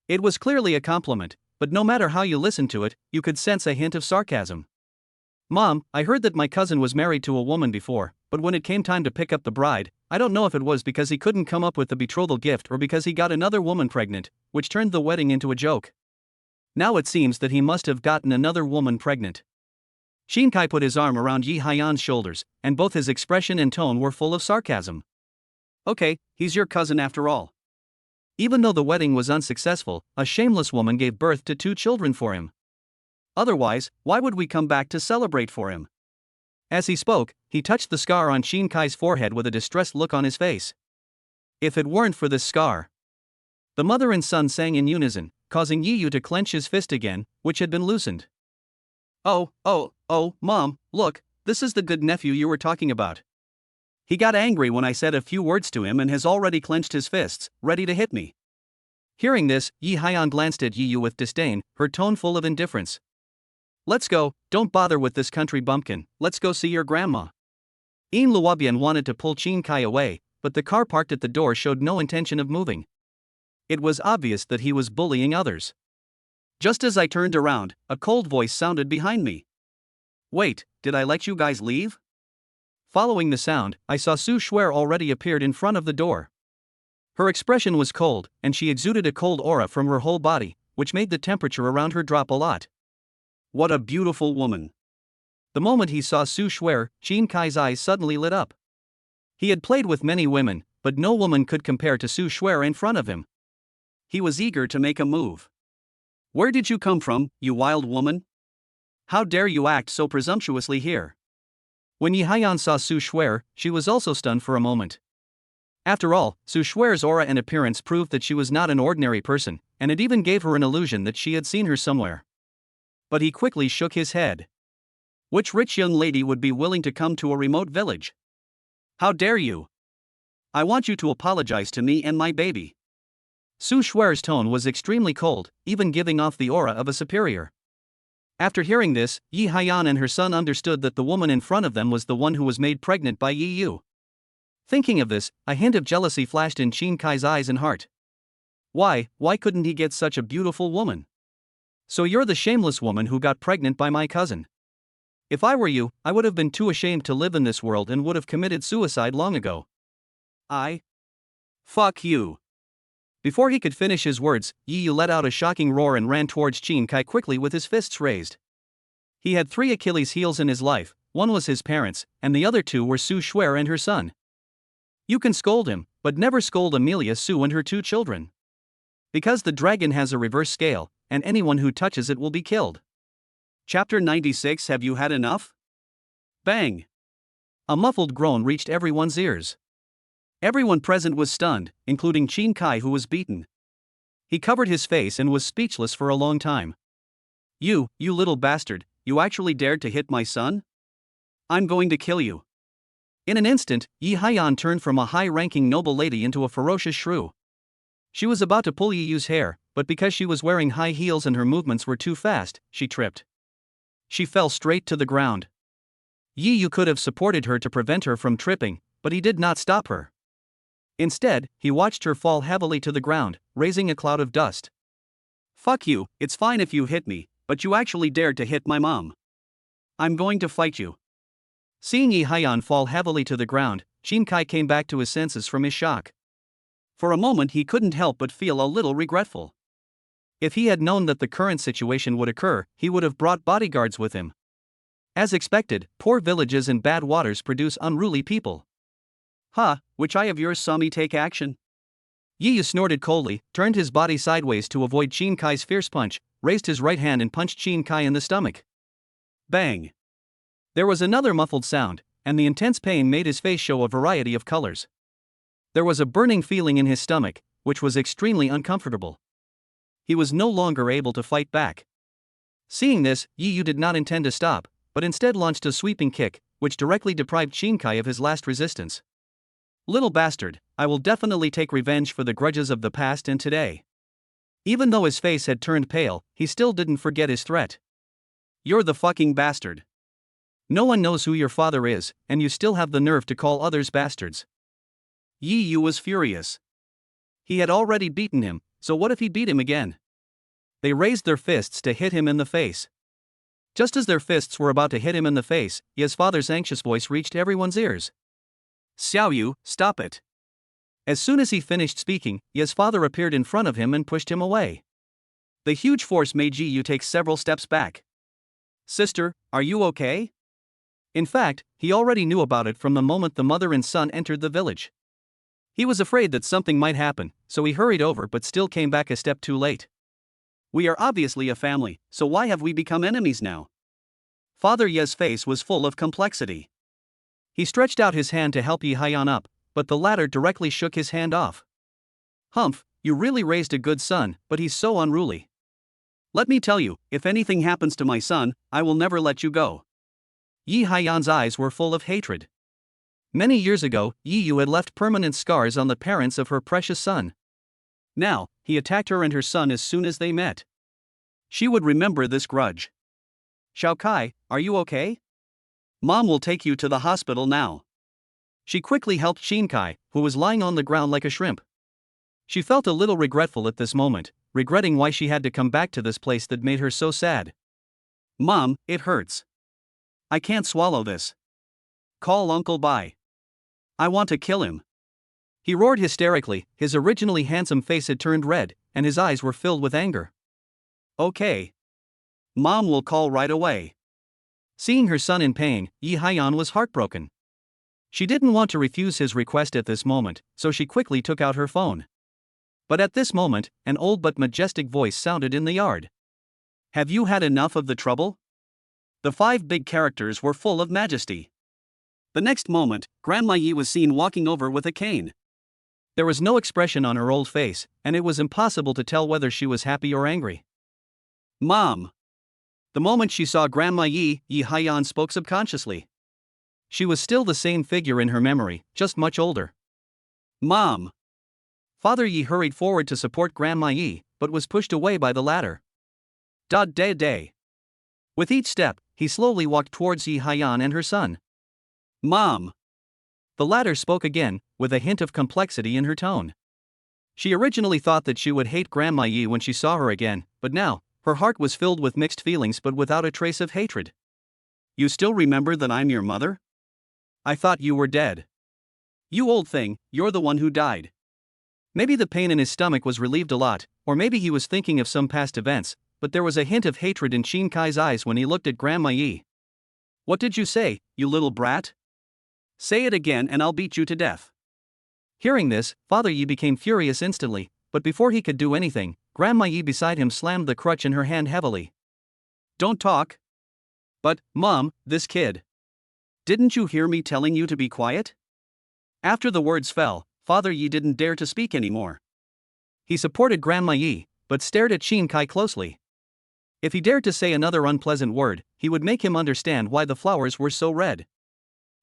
It was clearly a compliment, but no matter how you listened to it, you could sense a hint of sarcasm. Mom, I heard that my cousin was married to a woman before, but when it came time to pick up the bride, I don't know if it was because he couldn't come up with the betrothal gift or because he got another woman pregnant, which turned the wedding into a joke. Now it seems that he must have gotten another woman pregnant. Shinkai put his arm around Yi Haiyan's shoulders, and both his expression and tone were full of sarcasm. Okay, he's your cousin after all. Even though the wedding was unsuccessful, a shameless woman gave birth to 2 children for him. Otherwise, why would we come back to celebrate for him? As he spoke, he touched the scar on Shinkai's forehead with a distressed look on his face. If it weren't for this scar. The mother and son sang in unison, causing Yi to clench his fist again, which had been loosened. Oh, Mom, look, this is the good nephew you were talking about. He got angry when I said a few words to him and has already clenched his fists, ready to hit me. Hearing this, Yi Haiyan glanced at Yi with disdain, her tone full of indifference. Let's go, don't bother with this country bumpkin, let's go see your grandma. Yin Luobian wanted to pull Qin Kai away, but the car parked at the door showed no intention of moving. It was obvious that he was bullying others. Just as I turned around, a cold voice sounded behind me. Wait, did I let you guys leave? Following the sound, I saw Su Shuer already appeared in front of the door. Her expression was cold, and she exuded a cold aura from her whole body, which made the temperature around her drop a lot. What a beautiful woman. The moment he saw Su Shuer, Qin Kai's eyes suddenly lit up. He had played with many women, but no woman could compare to Su Shuer in front of him. He was eager to make a move. "Where did you come from, you wild woman? How dare you act so presumptuously here?" When Yi Haiyan saw Su Shuer, she was also stunned for a moment. After all, Su Shuer's aura and appearance proved that she was not an ordinary person, and it even gave her an illusion that she had seen her somewhere. But he quickly shook his head. Which rich young lady would be willing to come to a remote village? How dare you? I want you to apologize to me and my baby. Su Shuer's tone was extremely cold, even giving off the aura of a superior. After hearing this, Yi Haiyan and her son understood that the woman in front of them was the one who was made pregnant by Yi Yu. Thinking of this, a hint of jealousy flashed in Qin Kai's eyes and heart. Why couldn't he get such a beautiful woman? So you're the shameless woman who got pregnant by my cousin. If I were you, I would have been too ashamed to live in this world and would have committed suicide long ago. Fuck you. Before he could finish his words, Yi Yu let out a shocking roar and ran towards Qin Kai quickly with his fists raised. He had 3 Achilles' heels in his life, one was his parents, and the other 2 were Su Shuer and her son. You can scold him, but never scold Amelia Su and her 2 children. Because the dragon has a reverse scale, and anyone who touches it will be killed. Chapter 96. Have you had enough? Bang! A muffled groan reached everyone's ears. Everyone present was stunned, including Qin Kai, who was beaten. He covered his face and was speechless for a long time. You little bastard, you actually dared to hit my son? I'm going to kill you. In an instant, Yi Haiyan turned from a high-ranking noble lady into a ferocious shrew. She was about to pull Yi Yu's hair, but because she was wearing high heels and her movements were too fast, she tripped. She fell straight to the ground. Yi Yu could have supported her to prevent her from tripping, but he did not stop her. Instead, he watched her fall heavily to the ground, raising a cloud of dust. Fuck you, it's fine if you hit me, but you actually dared to hit my mom. I'm going to fight you. Seeing Yi Haiyan fall heavily to the ground, Qin Kai came back to his senses from his shock. For a moment he couldn't help but feel a little regretful. If he had known that the current situation would occur, he would have brought bodyguards with him. As expected, poor villages and bad waters produce unruly people. Which eye of yours saw me take action? Yi Yu snorted coldly, turned his body sideways to avoid Qin Kai's fierce punch, raised his right hand and punched Qin Kai in the stomach. Bang! There was another muffled sound, and the intense pain made his face show a variety of colors. There was a burning feeling in his stomach, which was extremely uncomfortable. He was no longer able to fight back. Seeing this, Yi Yu did not intend to stop, but instead launched a sweeping kick, which directly deprived Qin Kai of his last resistance. Little bastard, I will definitely take revenge for the grudges of the past and today. Even though his face had turned pale, he still didn't forget his threat. You're the fucking bastard. No one knows who your father is, and you still have the nerve to call others bastards. Yi Yu was furious. He had already beaten him, so what if he beat him again? They raised their fists to hit him in the face. Just as their fists were about to hit him in the face, Ye's father's anxious voice reached everyone's ears. Xiao Yu, stop it. As soon as he finished speaking, Ye's father appeared in front of him and pushed him away. The huge force made Yi Yu take several steps back. Sister, are you okay? In fact, he already knew about it from the moment the mother and son entered the village. He was afraid that something might happen, so he hurried over but still came back a step too late. We are obviously a family, so why have we become enemies now? Father Ye's face was full of complexity. He stretched out his hand to help Yi Haiyan up, but the latter directly shook his hand off. Humph, you really raised a good son, but he's so unruly. Let me tell you, if anything happens to my son, I will never let you go. Yi Haiyan's eyes were full of hatred. Many years ago, Yi Yu had left permanent scars on the parents of her precious son. Now, he attacked her and her son as soon as they met. She would remember this grudge. Xiao Kai, are you okay? Mom will take you to the hospital now. She quickly helped Qin Kai, who was lying on the ground like a shrimp. She felt a little regretful at this moment, regretting why she had to come back to this place that made her so sad. Mom, it hurts. I can't swallow this. Call Uncle Bai. I want to kill him. He roared hysterically, his originally handsome face had turned red, and his eyes were filled with anger. Okay. Mom will call right away. Seeing her son in pain, Yi Haiyan was heartbroken. She didn't want to refuse his request at this moment, so she quickly took out her phone. But at this moment, an old but majestic voice sounded in the yard. Have you had enough of the trouble? The 5 big characters were full of majesty. The next moment, Grandma Yi was seen walking over with a cane. There was no expression on her old face, and it was impossible to tell whether she was happy or angry. Mom! The moment she saw Grandma Yi, Yi Haiyan spoke subconsciously. She was still the same figure in her memory, just much older. Mom! Father Yi hurried forward to support Grandma Yi, but was pushed away by the latter. Day. With each step, he slowly walked towards Yi Haiyan and her son. Mom! The latter spoke again, with a hint of complexity in her tone. She originally thought that she would hate Grandma Yi when she saw her again, but now, her heart was filled with mixed feelings but without a trace of hatred. You still remember that I'm your mother? I thought you were dead. You old thing, you're the one who died. Maybe the pain in his stomach was relieved a lot, or maybe he was thinking of some past events, but there was a hint of hatred in Qin Kai's eyes when he looked at Grandma Yi. What did you say, you little brat? Say it again and I'll beat you to death. Hearing this, Father Yi became furious instantly, but before he could do anything, Grandma Yi beside him slammed the crutch in her hand heavily. Don't talk. But, Mom, this kid. Didn't you hear me telling you to be quiet? After the words fell, Father Yi didn't dare to speak anymore. He supported Grandma Yi, but stared at Qin Kai closely. If he dared to say another unpleasant word, he would make him understand why the flowers were so red.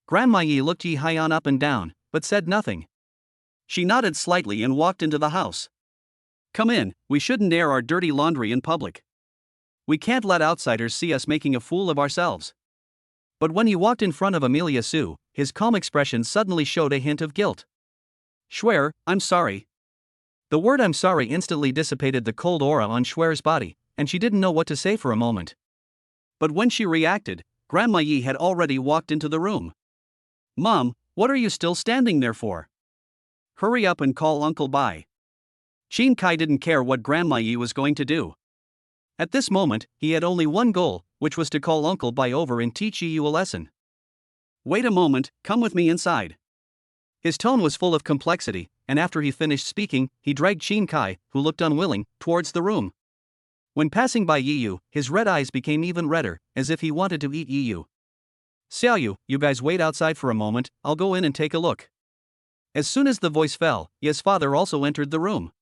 Grandma Yi looked Yi Haiyan up and down, but said nothing. She nodded slightly and walked into the house. Come in, we shouldn't air our dirty laundry in public. We can't let outsiders see us making a fool of ourselves. But when he walked in front of Amelia Sue, his calm expression suddenly showed a hint of guilt. Schwer, I'm sorry. The word I'm sorry instantly dissipated the cold aura on Schwer's body, and she didn't know what to say for a moment. But when she reacted, Grandma Yi had already walked into the room. Mom, what are you still standing there for? Hurry up and call Uncle Bai. Qin Kai didn't care what Grandma Yi was going to do. At this moment, he had only one goal, which was to call Uncle Bai over and teach Yi a lesson. Wait a moment, come with me inside. His tone was full of complexity, and after he finished speaking, he dragged Qin Kai, who looked unwilling, towards the room. When passing by Yi, his red eyes became even redder, as if he wanted to eat Yi. Xiaoyu, you guys wait outside for a moment, I'll go in and take a look. As soon as the voice fell, Yi's father also entered the room.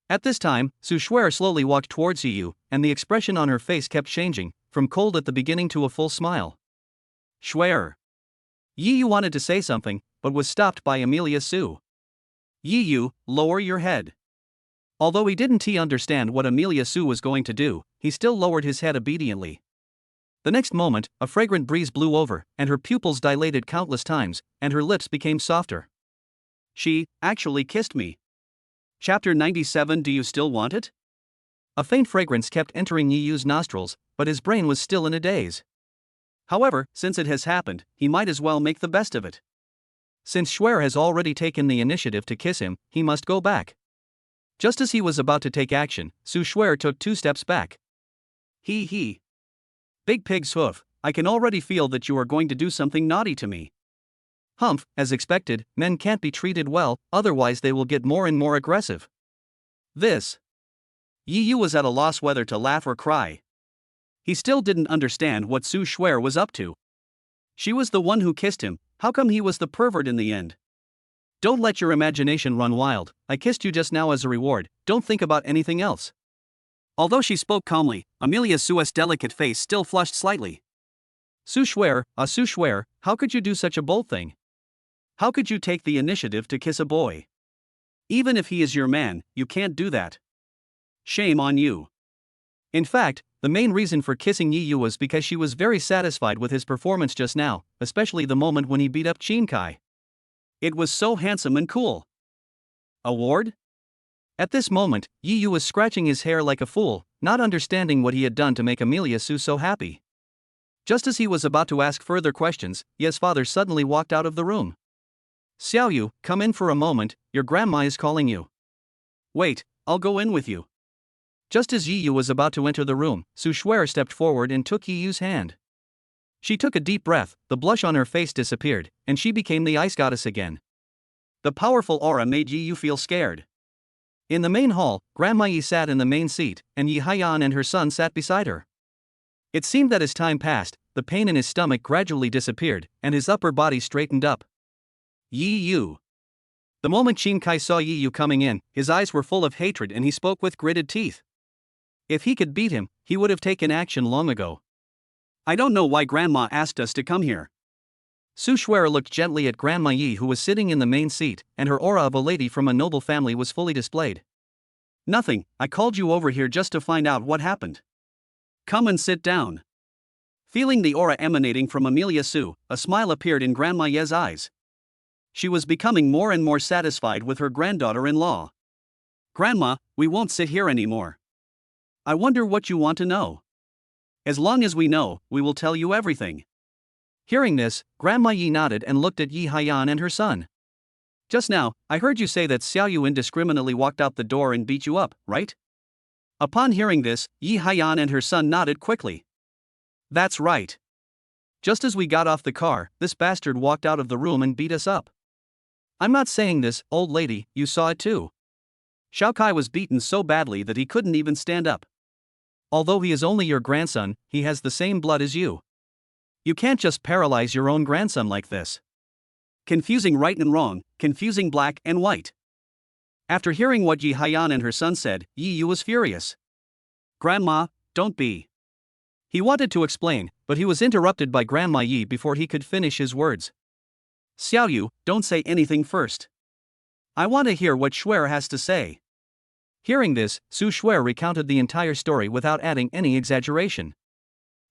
At this time, Su Schwer slowly walked towards Yi, and the expression on her face kept changing, from cold at the beginning to a full smile. Schwer. Yi wanted to say something, but was stopped by Amelia Sue. Yi, lower your head. Although he didn't understand what Amelia Sue was going to do, he still lowered his head obediently. The next moment, a fragrant breeze blew over, and her pupils dilated countless times, and her lips became softer. She actually kissed me. Chapter 97. Do you still want it? A faint fragrance kept entering Yi's nostrils, but his brain was still in a daze. However, since it has happened, he might as well make the best of it. Since Schwer has already taken the initiative to kiss him, he must go back. Just as he was about to take action, Su Schwer took 2 steps back. He. Big pig's hoof, I can already feel that you are going to do something naughty to me. Humph, as expected, men can't be treated well, otherwise they will get more and more aggressive. This. Yi was at a loss whether to laugh or cry. He still didn't understand what Su Schwer was up to. She was the one who kissed him, how come he was the pervert in the end? Don't let your imagination run wild, I kissed you just now as a reward, don't think about anything else. Although she spoke calmly, Amelia Sue's delicate face still flushed slightly. Su Schwer, how could you do such a bold thing? How could you take the initiative to kiss a boy? Even if he is your man, you can't do that. Shame on you. In fact, the main reason for kissing Yi was because she was very satisfied with his performance just now, especially the moment when he beat up Qin Kai. It was so handsome and cool. Award? At this moment, Yi was scratching his hair like a fool, not understanding what he had done to make Amelia Sue so happy. Just as he was about to ask further questions, Yi's father suddenly walked out of the room. Xiaoyu, come in for a moment, your grandma is calling you. Wait, I'll go in with you. Just as Yi was about to enter the room, Su Schwer stepped forward and took Yi's hand. She took a deep breath, the blush on her face disappeared, and she became the ice goddess again. The powerful aura made Yi Yu feel scared. In the main hall, Grandma Yi sat in the main seat, and Yi Haiyan and her son sat beside her. It seemed that as time passed, the pain in his stomach gradually disappeared, and his upper body straightened up. Yi Yu. The moment Qin Kai saw Yi Yu coming in, his eyes were full of hatred and he spoke with gritted teeth. If he could beat him, he would have taken action long ago. I don't know why Grandma asked us to come here. Su Shuer looked gently at Grandma Yi, who was sitting in the main seat, and her aura of a lady from a noble family was fully displayed. Nothing, I called you over here just to find out what happened. Come and sit down. Feeling the aura emanating from Amelia Su, a smile appeared in Grandma Ye's eyes. She was becoming more and more satisfied with her granddaughter-in-law. Grandma, we won't sit here anymore. I wonder what you want to know. As long as we know, we will tell you everything. Hearing this, Grandma Yi nodded and looked at Yi Haiyan and her son. Just now, I heard you say that Xiao Yu indiscriminately walked out the door and beat you up, right? Upon hearing this, Yi Haiyan and her son nodded quickly. That's right. Just as we got off the car, this bastard walked out of the room and beat us up. I'm not saying this, old lady, you saw it too. Xiao Kai was beaten so badly that he couldn't even stand up. Although he is only your grandson, he has the same blood as you. You can't just paralyze your own grandson like this. Confusing right and wrong, confusing black and white. After hearing what Yi Haiyan and her son said, Yi Yu was furious. Grandma, don't be. He wanted to explain, but he was interrupted by Grandma Yi before he could finish his words. Xiao Yu, don't say anything first. I want to hear what Shuer has to say. Hearing this, Su Shuer recounted the entire story without adding any exaggeration.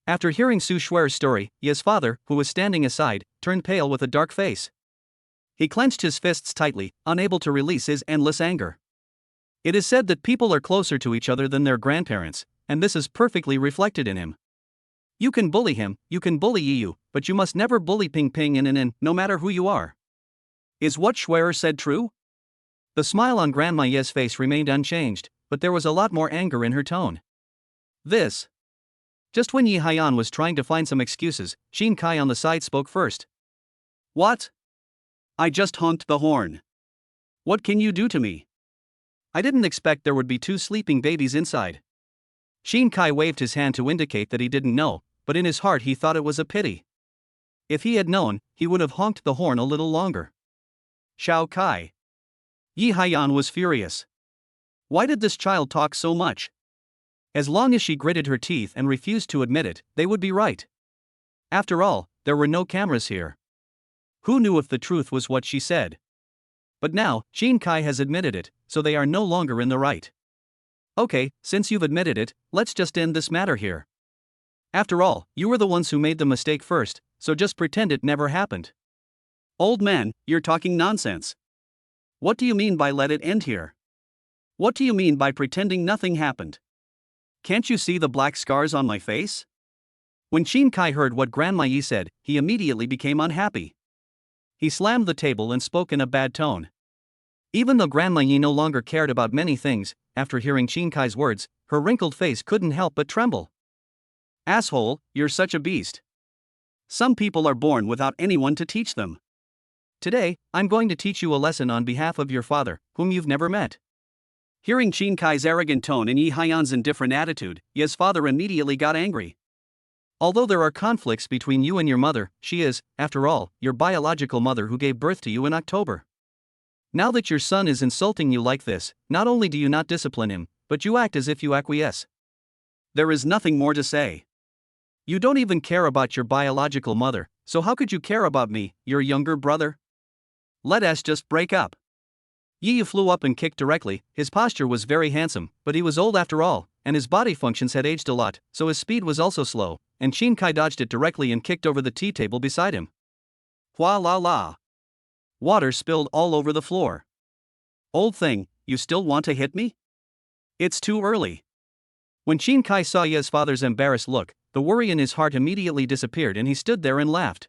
After hearing Su Shuer's story, Ye's father, who was standing aside, turned pale with a dark face. He clenched his fists tightly, unable to release his endless anger. It is said that people are closer to each other than their grandparents, and this is perfectly reflected in him. You can bully him, you can bully Yi Yu, but you must never bully Ping Ping in, no matter who you are. Is what Shuer said true? The smile on Grandma Ye's face remained unchanged, but there was a lot more anger in her tone. This. Just when Yi Haiyan was trying to find some excuses, Qin Kai on the side spoke first. What? I just honked the horn. What can you do to me? I didn't expect there would be 2 sleeping babies inside. Qin Kai waved his hand to indicate that he didn't know, but in his heart he thought it was a pity. If he had known, he would have honked the horn a little longer. Xiao Kai. Yi Haiyan was furious. Why did this child talk so much? As long as she gritted her teeth and refused to admit it, they would be right. After all, there were no cameras here. Who knew if the truth was what she said? But now, Qin Kai has admitted it, so they are no longer in the right. Okay, since you've admitted it, let's just end this matter here. After all, you were the ones who made the mistake first, so just pretend it never happened. Old man, you're talking nonsense. What do you mean by let it end here? What do you mean by pretending nothing happened? Can't you see the black scars on my face? When Qin Kai heard what Grandma Yi said, he immediately became unhappy. He slammed the table and spoke in a bad tone. Even though Grandma Yi no longer cared about many things, after hearing Qin Kai's words, her wrinkled face couldn't help but tremble. Asshole, you're such a beast. Some people are born without anyone to teach them. Today, I'm going to teach you a lesson on behalf of your father, whom you've never met. Hearing Qin Kai's arrogant tone and Yi Haiyan's indifferent attitude, Ye's father immediately got angry. Although there are conflicts between you and your mother, she is, after all, your biological mother who gave birth to you in October. Now that your son is insulting you like this, not only do you not discipline him, but you act as if you acquiesce. There is nothing more to say. You don't even care about your biological mother, so how could you care about me, your younger brother? Let us just break up. Yi Yu flew up and kicked directly. His posture was very handsome, but he was old after all, and his body functions had aged a lot, so his speed was also slow, and Qin Kai dodged it directly and kicked over the tea table beside him. Hua la la. Water spilled all over the floor. Old thing, you still want to hit me? It's too early. When Qin Kai saw Ye's father's embarrassed look, the worry in his heart immediately disappeared and he stood there and laughed.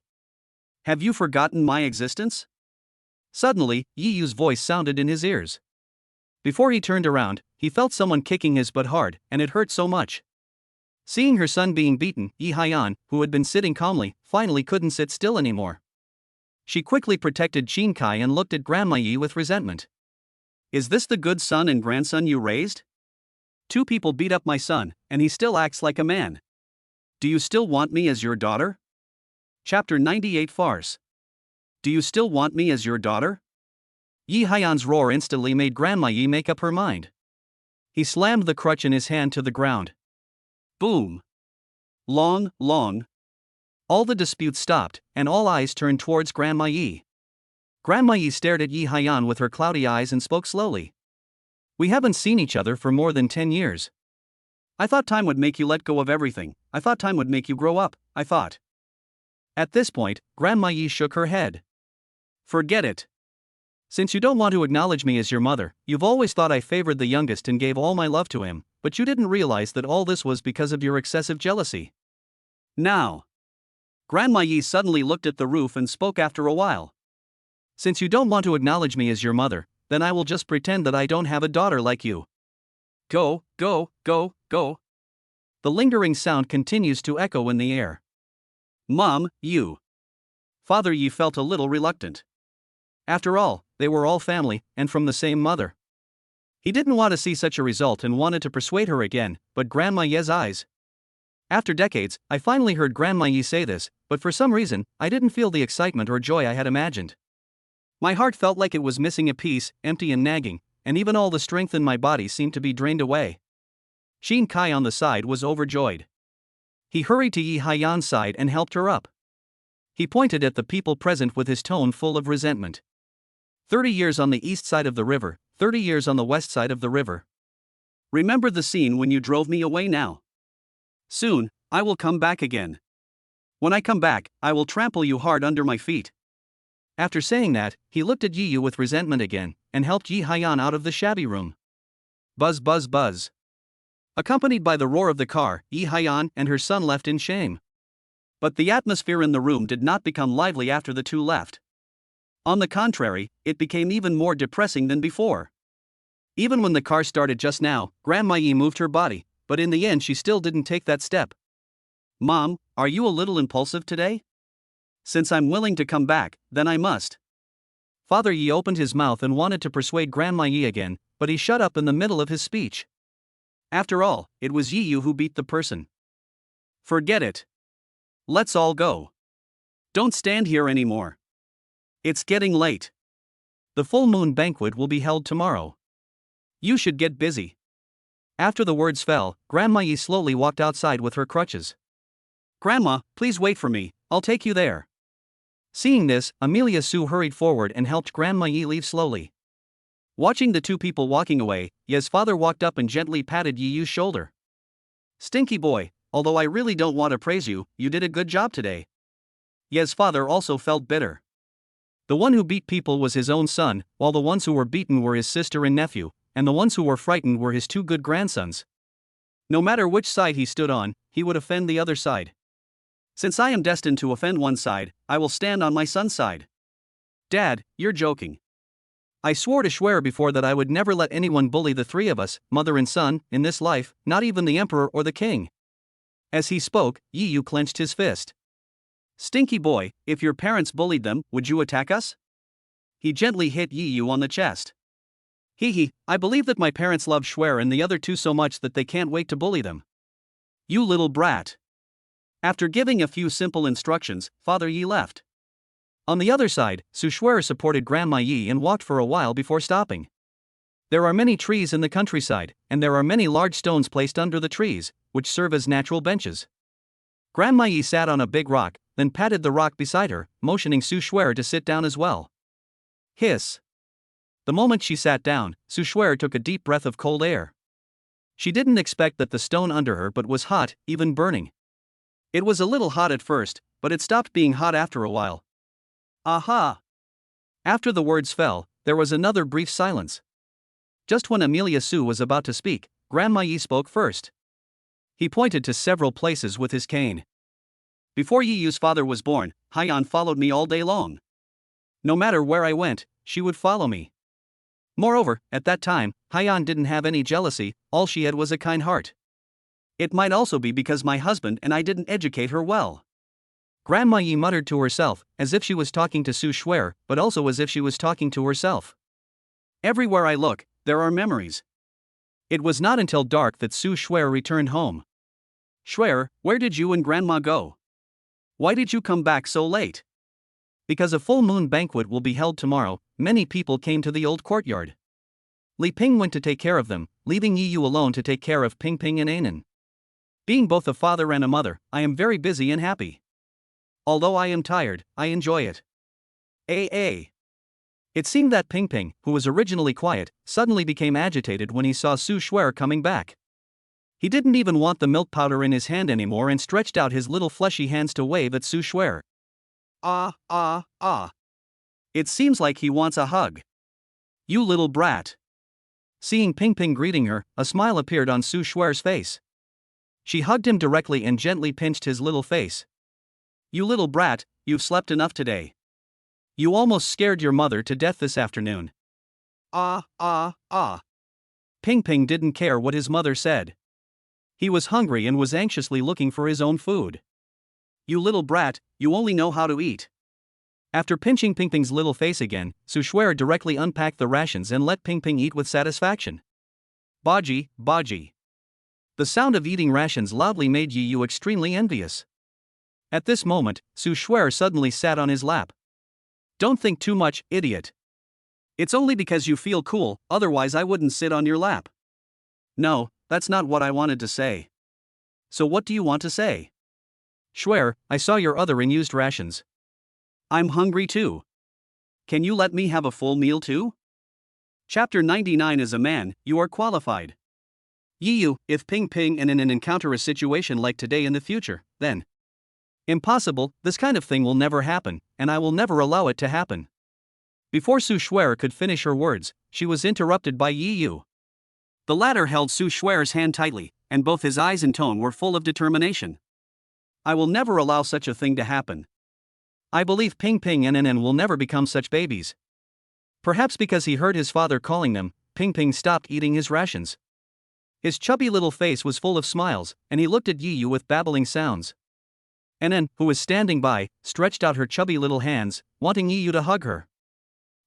Have you forgotten my existence? Suddenly, Yi Yu's voice sounded in his ears. Before he turned around, he felt someone kicking his butt hard, and it hurt so much. Seeing her son being beaten, Yi Haiyan, who had been sitting calmly, finally couldn't sit still anymore. She quickly protected Qin Kai and looked at Grandma Yi with resentment. Is this the good son and grandson you raised? Two people beat up my son, and he still acts like a man. Do you still want me as your daughter? Chapter 98 Farce. Do you still want me as your daughter? Yi Haiyan's roar instantly made Grandma Yi make up her mind. He slammed the crutch in his hand to the ground. Boom. Long. All the disputes stopped, and all eyes turned towards Grandma Yi. Grandma Yi stared at Yi Haiyan with her cloudy eyes and spoke slowly. We haven't seen each other for more than 10 years. I thought time would make you let go of everything. I thought time would make you grow up, I thought. At this point, Grandma Yi shook her head. Forget it. Since you don't want to acknowledge me as your mother, you've always thought I favored the youngest and gave all my love to him, but you didn't realize that all this was because of your excessive jealousy. Now. Grandma Yi suddenly looked at the roof and spoke after a while. Since you don't want to acknowledge me as your mother, then I will just pretend that I don't have a daughter like you. Go. The lingering sound continues to echo in the air. Mom, you. Father Yi felt a little reluctant. After all, they were all family, and from the same mother. He didn't want to see such a result and wanted to persuade her again, but Grandma Yi's eyes. After decades, I finally heard Grandma Yi say this, but for some reason, I didn't feel the excitement or joy I had imagined. My heart felt like it was missing a piece, empty and nagging, and even all the strength in my body seemed to be drained away. Qin Kai on the side was overjoyed. He hurried to Yi Haiyan's side and helped her up. He pointed at the people present with his tone full of resentment. 30 years on the east side of the river, 30 years on the west side of the river. Remember the scene when you drove me away now? Soon, I will come back again. When I come back, I will trample you hard under my feet. After saying that, he looked at Yi Yu with resentment again, and helped Yi Haiyan out of the shabby room. Buzz. Accompanied by the roar of the car, Yi Haiyan and her son left in shame. But the atmosphere in the room did not become lively after the two left. On the contrary, it became even more depressing than before. Even when the car started just now, Grandma Yi moved her body, but in the end she still didn't take that step. Mom, are you a little impulsive today? Since I'm willing to come back, then I must. Father Yi opened his mouth and wanted to persuade Grandma Yi again, but he shut up in the middle of his speech. After all, it was Yi Yu who beat the person. Forget it. Let's all go. Don't stand here anymore. It's getting late. The full moon banquet will be held tomorrow. You should get busy. After the words fell, Grandma Yi slowly walked outside with her crutches. Grandma, please wait for me, I'll take you there. Seeing this, Amelia Sue hurried forward and helped Grandma Yi leave slowly. Watching the two people walking away, Ye's father walked up and gently patted Yi Yu's shoulder. Stinky boy, although I really don't want to praise you, you did a good job today. Ye's father also felt bitter. The one who beat people was his own son, while the ones who were beaten were his sister and nephew, and the ones who were frightened were his two good grandsons. No matter which side he stood on, he would offend the other side. Since I am destined to offend one side, I will stand on my son's side. Dad, you're joking. I swore to swear before that I would never let anyone bully the three of us, mother and son, in this life, not even the emperor or the king. As he spoke, Yi Yu clenched his fist. Stinky boy, if your parents bullied them, would you attack us? He gently hit Yi Yu on the chest. I believe that my parents love Shuer and the other two so much that they can't wait to bully them. You little brat. After giving a few simple instructions, Father Yi left. On the other side, Su Shuer supported Grandma Yi and walked for a while before stopping. There are many trees in the countryside, and there are many large stones placed under the trees, which serve as natural benches. Grandma Yi sat on a big rock, then patted the rock beside her, motioning Su Shuer to sit down as well. Hiss. The moment she sat down, Su Shuer took a deep breath of cold air. She didn't expect that the stone under her but was hot, even burning. It was a little hot at first, but it stopped being hot after a while. Aha! After the words fell, there was another brief silence. Just when Amelia Sue was about to speak, Grandma Yi spoke first. He pointed to several places with his cane. Before Yi Yu's father was born, Haiyan followed me all day long. No matter where I went, she would follow me. Moreover, at that time, Haiyan didn't have any jealousy, all she had was a kind heart. It might also be because my husband and I didn't educate her well. Grandma Yi muttered to herself, as if she was talking to Su Shuer, but also as if she was talking to herself. Everywhere I look, there are memories. It was not until dark that Su Shuer returned home. Shuer, where did you and Grandma go? Why did you come back so late? Because a full moon banquet will be held tomorrow, many people came to the old courtyard. Li Ping went to take care of them, leaving Yi Yu alone to take care of Ping Ping and Anan. Being both a father and a mother, I am very busy and happy. Although I am tired, I enjoy it. It seemed that Ping Ping, who was originally quiet, suddenly became agitated when he saw Su Shuer coming back. He didn't even want the milk powder in his hand anymore and stretched out his little fleshy hands to wave at Su Shuer. It seems like he wants a hug. You little brat. Seeing Ping Ping greeting her, a smile appeared on Su Shuer's face. She hugged him directly and gently pinched his little face. You little brat, you've slept enough today. You almost scared your mother to death this afternoon. Ping Ping didn't care what his mother said. He was hungry and was anxiously looking for his own food. You little brat, you only know how to eat. After pinching Ping Ping's little face again, Su Shuer directly unpacked the rations and let Ping Ping eat with satisfaction. Baji. The sound of eating rations loudly made Yi Yu extremely envious. At this moment, Su Shuer suddenly sat on his lap. Don't think too much, idiot. It's only because you feel cool, otherwise I wouldn't sit on your lap. No, that's not what I wanted to say. So what do you want to say? Shuer, I saw your other unused rations. I'm hungry too. Can you let me have a full meal too? Chapter 99. As a man, you are qualified. Yi Yu, if Ping Ping and Anan encounter a situation like today in the future, then. Impossible, this kind of thing will never happen, and I will never allow it to happen. Before Su Shuer could finish her words, she was interrupted by Yi Yu. The latter held Su Shuer's hand tightly, and both his eyes and tone were full of determination. I will never allow such a thing to happen. I believe Ping Ping and Anan will never become such babies. Perhaps because he heard his father calling them, Ping Ping stopped eating his rations. His chubby little face was full of smiles, and he looked at Yi Yu with babbling sounds. Anan, who was standing by, stretched out her chubby little hands, wanting Yi Yu to hug her.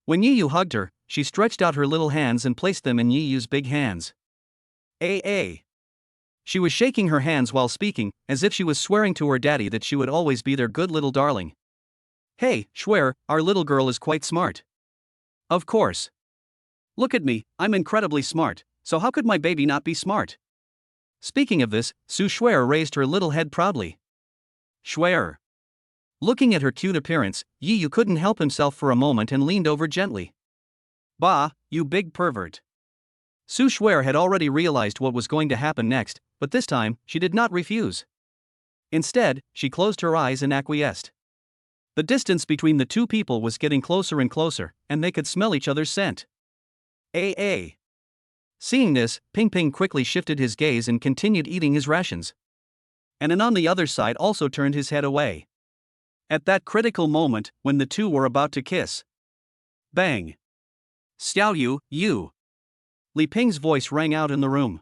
When Yi Yu hugged her, she stretched out her little hands and placed them in Yi Yu's big hands. She was shaking her hands while speaking, as if she was swearing to her daddy that she would always be their good little darling. Hey, Shuer, our little girl is quite smart. Of course. Look at me, I'm incredibly smart, so how could my baby not be smart? Speaking of this, Su Shuer raised her little head proudly. Shuer. Looking at her cute appearance, Yi Yu couldn't help himself for a moment and leaned over gently. Bah, you big pervert. Su Shuer had already realized what was going to happen next, but this time, she did not refuse. Instead, she closed her eyes and acquiesced. The distance between the two people was getting closer and closer, and they could smell each other's scent. Seeing this, Ping Ping quickly shifted his gaze and continued eating his rations. Anan on the other side also turned his head away. At that critical moment, when the two were about to kiss. Bang! Xiao you! Li Ping's voice rang out in the room.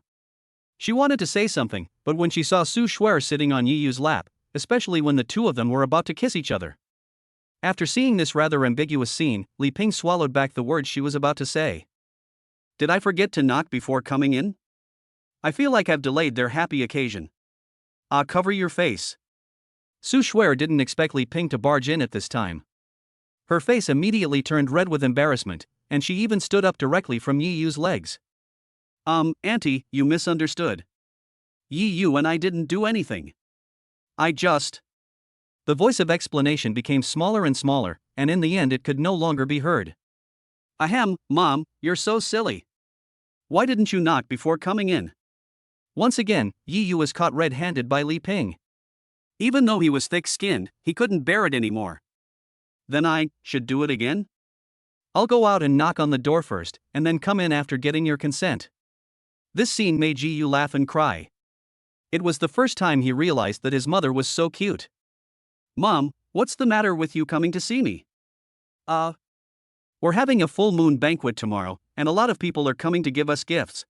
She wanted to say something, but when she saw Su Shuer sitting on Yi Yu's lap, especially when the two of them were about to kiss each other. After seeing this rather ambiguous scene, Li Ping swallowed back the words she was about to say. Did I forget to knock before coming in? I feel like I've delayed their happy occasion. Cover your face. Su Shuer didn't expect Li Ping to barge in at this time. Her face immediately turned red with embarrassment, and she even stood up directly from Yi Yu's legs. Auntie, you misunderstood. Yi Yu and I didn't do anything. The voice of explanation became smaller and smaller, and in the end it could no longer be heard. Ahem, Mom, you're so silly. Why didn't you knock before coming in? Once again, Yi Yu was caught red-handed by Li Ping. Even though he was thick-skinned, he couldn't bear it anymore. Then I should do it again? I'll go out and knock on the door first, and then come in after getting your consent. This scene made Yi Yu laugh and cry. It was the first time he realized that his mother was so cute. Mom, what's the matter with you coming to see me? We're having a full moon banquet tomorrow, and a lot of people are coming to give us gifts.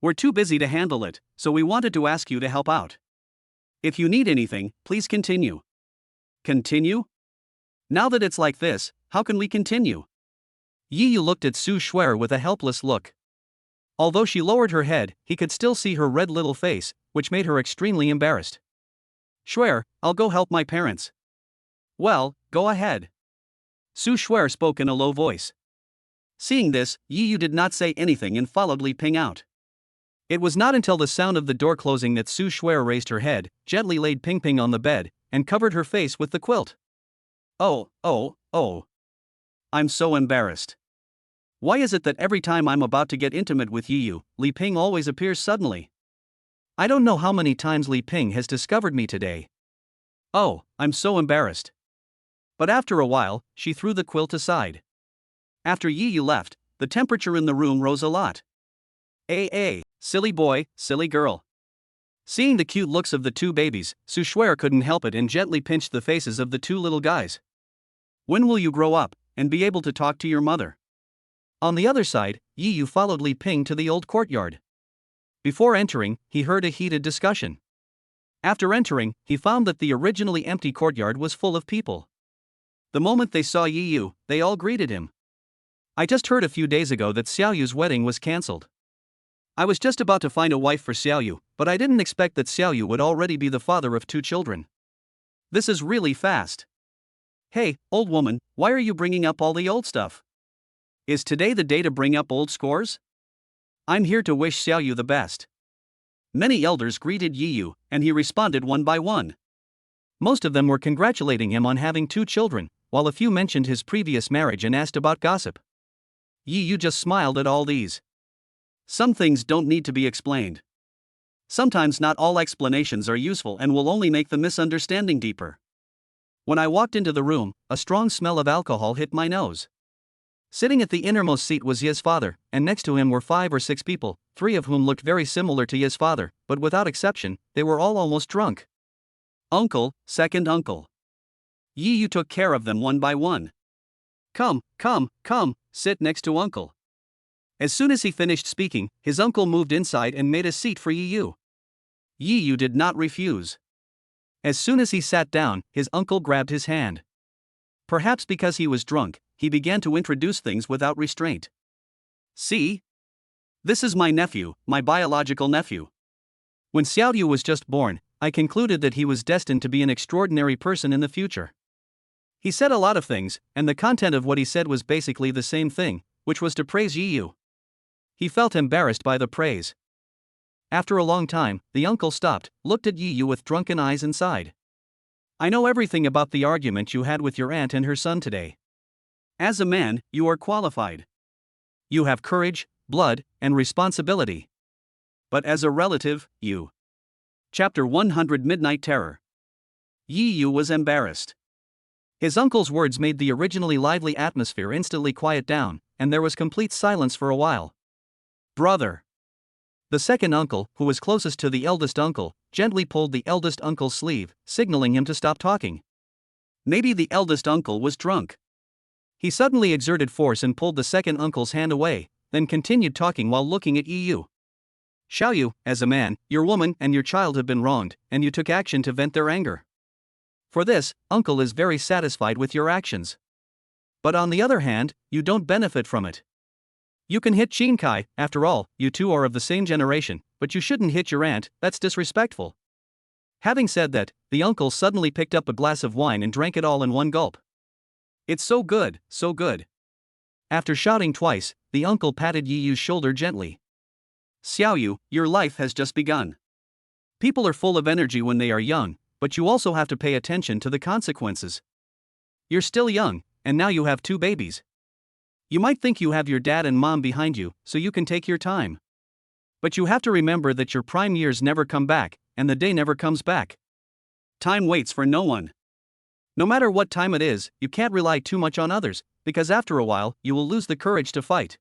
We're too busy to handle it, so we wanted to ask you to help out. If you need anything, please continue. Continue? Now that it's like this, how can we continue? Yi Yu looked at Su Shuer with a helpless look. Although she lowered her head, he could still see her red little face, which made her extremely embarrassed. Shuer, I'll go help my parents. Well, go ahead. Su Shuer spoke in a low voice. Seeing this, Yi Yu did not say anything and followed Li Ping out. It was not until the sound of the door closing that Su Shuer raised her head, gently laid Ping Ping on the bed, and covered her face with the quilt. Oh. I'm so embarrassed. Why is it that every time I'm about to get intimate with Yi Yu, Li Ping always appears suddenly? I don't know how many times Li Ping has discovered me today. Oh, I'm so embarrassed. But after a while, she threw the quilt aside. After Yi Yu left, the temperature in the room rose a lot. Silly boy, silly girl. Seeing the cute looks of the two babies, Su Shuer couldn't help it and gently pinched the faces of the two little guys. When will you grow up and be able to talk to your mother? On the other side, Yi Yu followed Li Ping to the old courtyard. Before entering, he heard a heated discussion. After entering, he found that the originally empty courtyard was full of people. The moment they saw Yi Yu, they all greeted him. I just heard a few days ago that Xiao Yu's wedding was cancelled. I was just about to find a wife for Xiao Yu, but I didn't expect that Xiao Yu would already be the father of 2 children. This is really fast. Hey, old woman, why are you bringing up all the old stuff? Is today the day to bring up old scores? I'm here to wish Xiao Yu the best. Many elders greeted Yi Yu, and he responded one by one. Most of them were congratulating him on having 2 children, while a few mentioned his previous marriage and asked about gossip. Yi Yu just smiled at all these. Some things don't need to be explained. Sometimes not all explanations are useful and will only make the misunderstanding deeper. When I walked into the room, a strong smell of alcohol hit my nose. Sitting at the innermost seat was Yi's father, and next to him were 5 or 6 people, 3 of whom looked very similar to Yi's father, but without exception, they were all almost drunk. Uncle, second uncle. Yi Yu took care of them one by one. Come, sit next to uncle. As soon as he finished speaking, his uncle moved inside and made a seat for Yi Yu. Yi Yu did not refuse. As soon as he sat down, his uncle grabbed his hand. Perhaps because he was drunk, he began to introduce things without restraint. See? This is my nephew, my biological nephew. When Xiao Yu was just born, I concluded that he was destined to be an extraordinary person in the future. He said a lot of things, and the content of what he said was basically the same thing, which was to praise Yi Yu. He felt embarrassed by the praise. After a long time, the uncle stopped, looked at Yi Yu with drunken eyes and sighed. I know everything about the argument you had with your aunt and her son today. As a man, you are qualified. You have courage, blood, and responsibility. But as a relative, you. Chapter 100 Midnight Terror. Yi Yu was embarrassed. His uncle's words made the originally lively atmosphere instantly quiet down, and there was complete silence for a while. Brother. The second uncle, who was closest to the eldest uncle, gently pulled the eldest uncle's sleeve, signaling him to stop talking. Maybe the eldest uncle was drunk. He suddenly exerted force and pulled the second uncle's hand away, then continued talking while looking at Yi Yu. Xiao Yu, as a man, your woman and your child have been wronged, and you took action to vent their anger. For this, uncle is very satisfied with your actions. But on the other hand, you don't benefit from it. You can hit Qin Kai, after all, you two are of the same generation, but you shouldn't hit your aunt, that's disrespectful. Having said that, the uncle suddenly picked up a glass of wine and drank it all in one gulp. It's so good, so good. After shouting twice, the uncle patted Yi Yu's shoulder gently. Xiao Yu, your life has just begun. People are full of energy when they are young, but you also have to pay attention to the consequences. You're still young, and now you have 2 babies. You might think you have your dad and mom behind you, so you can take your time. But you have to remember that your prime years never come back, and the day never comes back. Time waits for no one. No matter what time it is, you can't rely too much on others, because after a while, you will lose the courage to fight.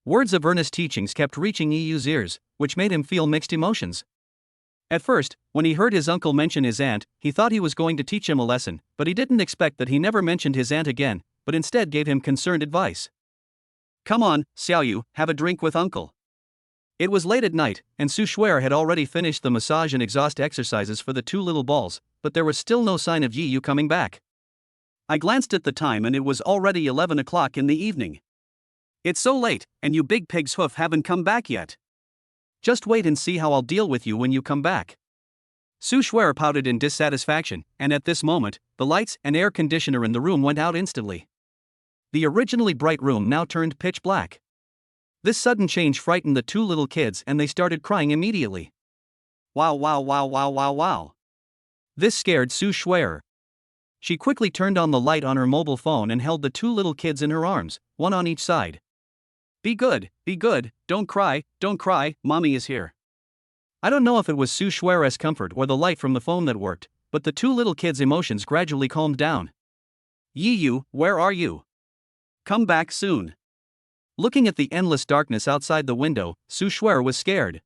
Words of earnest teachings kept reaching Yi Yu's ears, which made him feel mixed emotions. At first, when he heard his uncle mention his aunt, he thought he was going to teach him a lesson, but he didn't expect that he never mentioned his aunt again, but instead gave him concerned advice. Come on, Xiao Yu, have a drink with uncle. It was late at night, and Su Shuer had already finished the massage and exhaust exercises for the two little balls, but there was still no sign of Yi Yu coming back. I glanced at the time and it was already 11 o'clock in the evening. It's so late, and you big pig's hoof haven't come back yet. Just wait and see how I'll deal with you when you come back. Su Shuer pouted in dissatisfaction, and at this moment, the lights and air conditioner in the room went out instantly. The originally bright room now turned pitch black. This sudden change frightened the two little kids and they started crying immediately. Wow wow wow wow wow wow. This scared Su Shuer. She quickly turned on the light on her mobile phone and held the two little kids in her arms, one on each side. Be good, don't cry, mommy is here. I don't know if it was Su Shuer's comfort or the light from the phone that worked, but the two little kids' emotions gradually calmed down. Yi Yu, where are you? Come back soon. Looking at the endless darkness outside the window, Su Shuer was scared.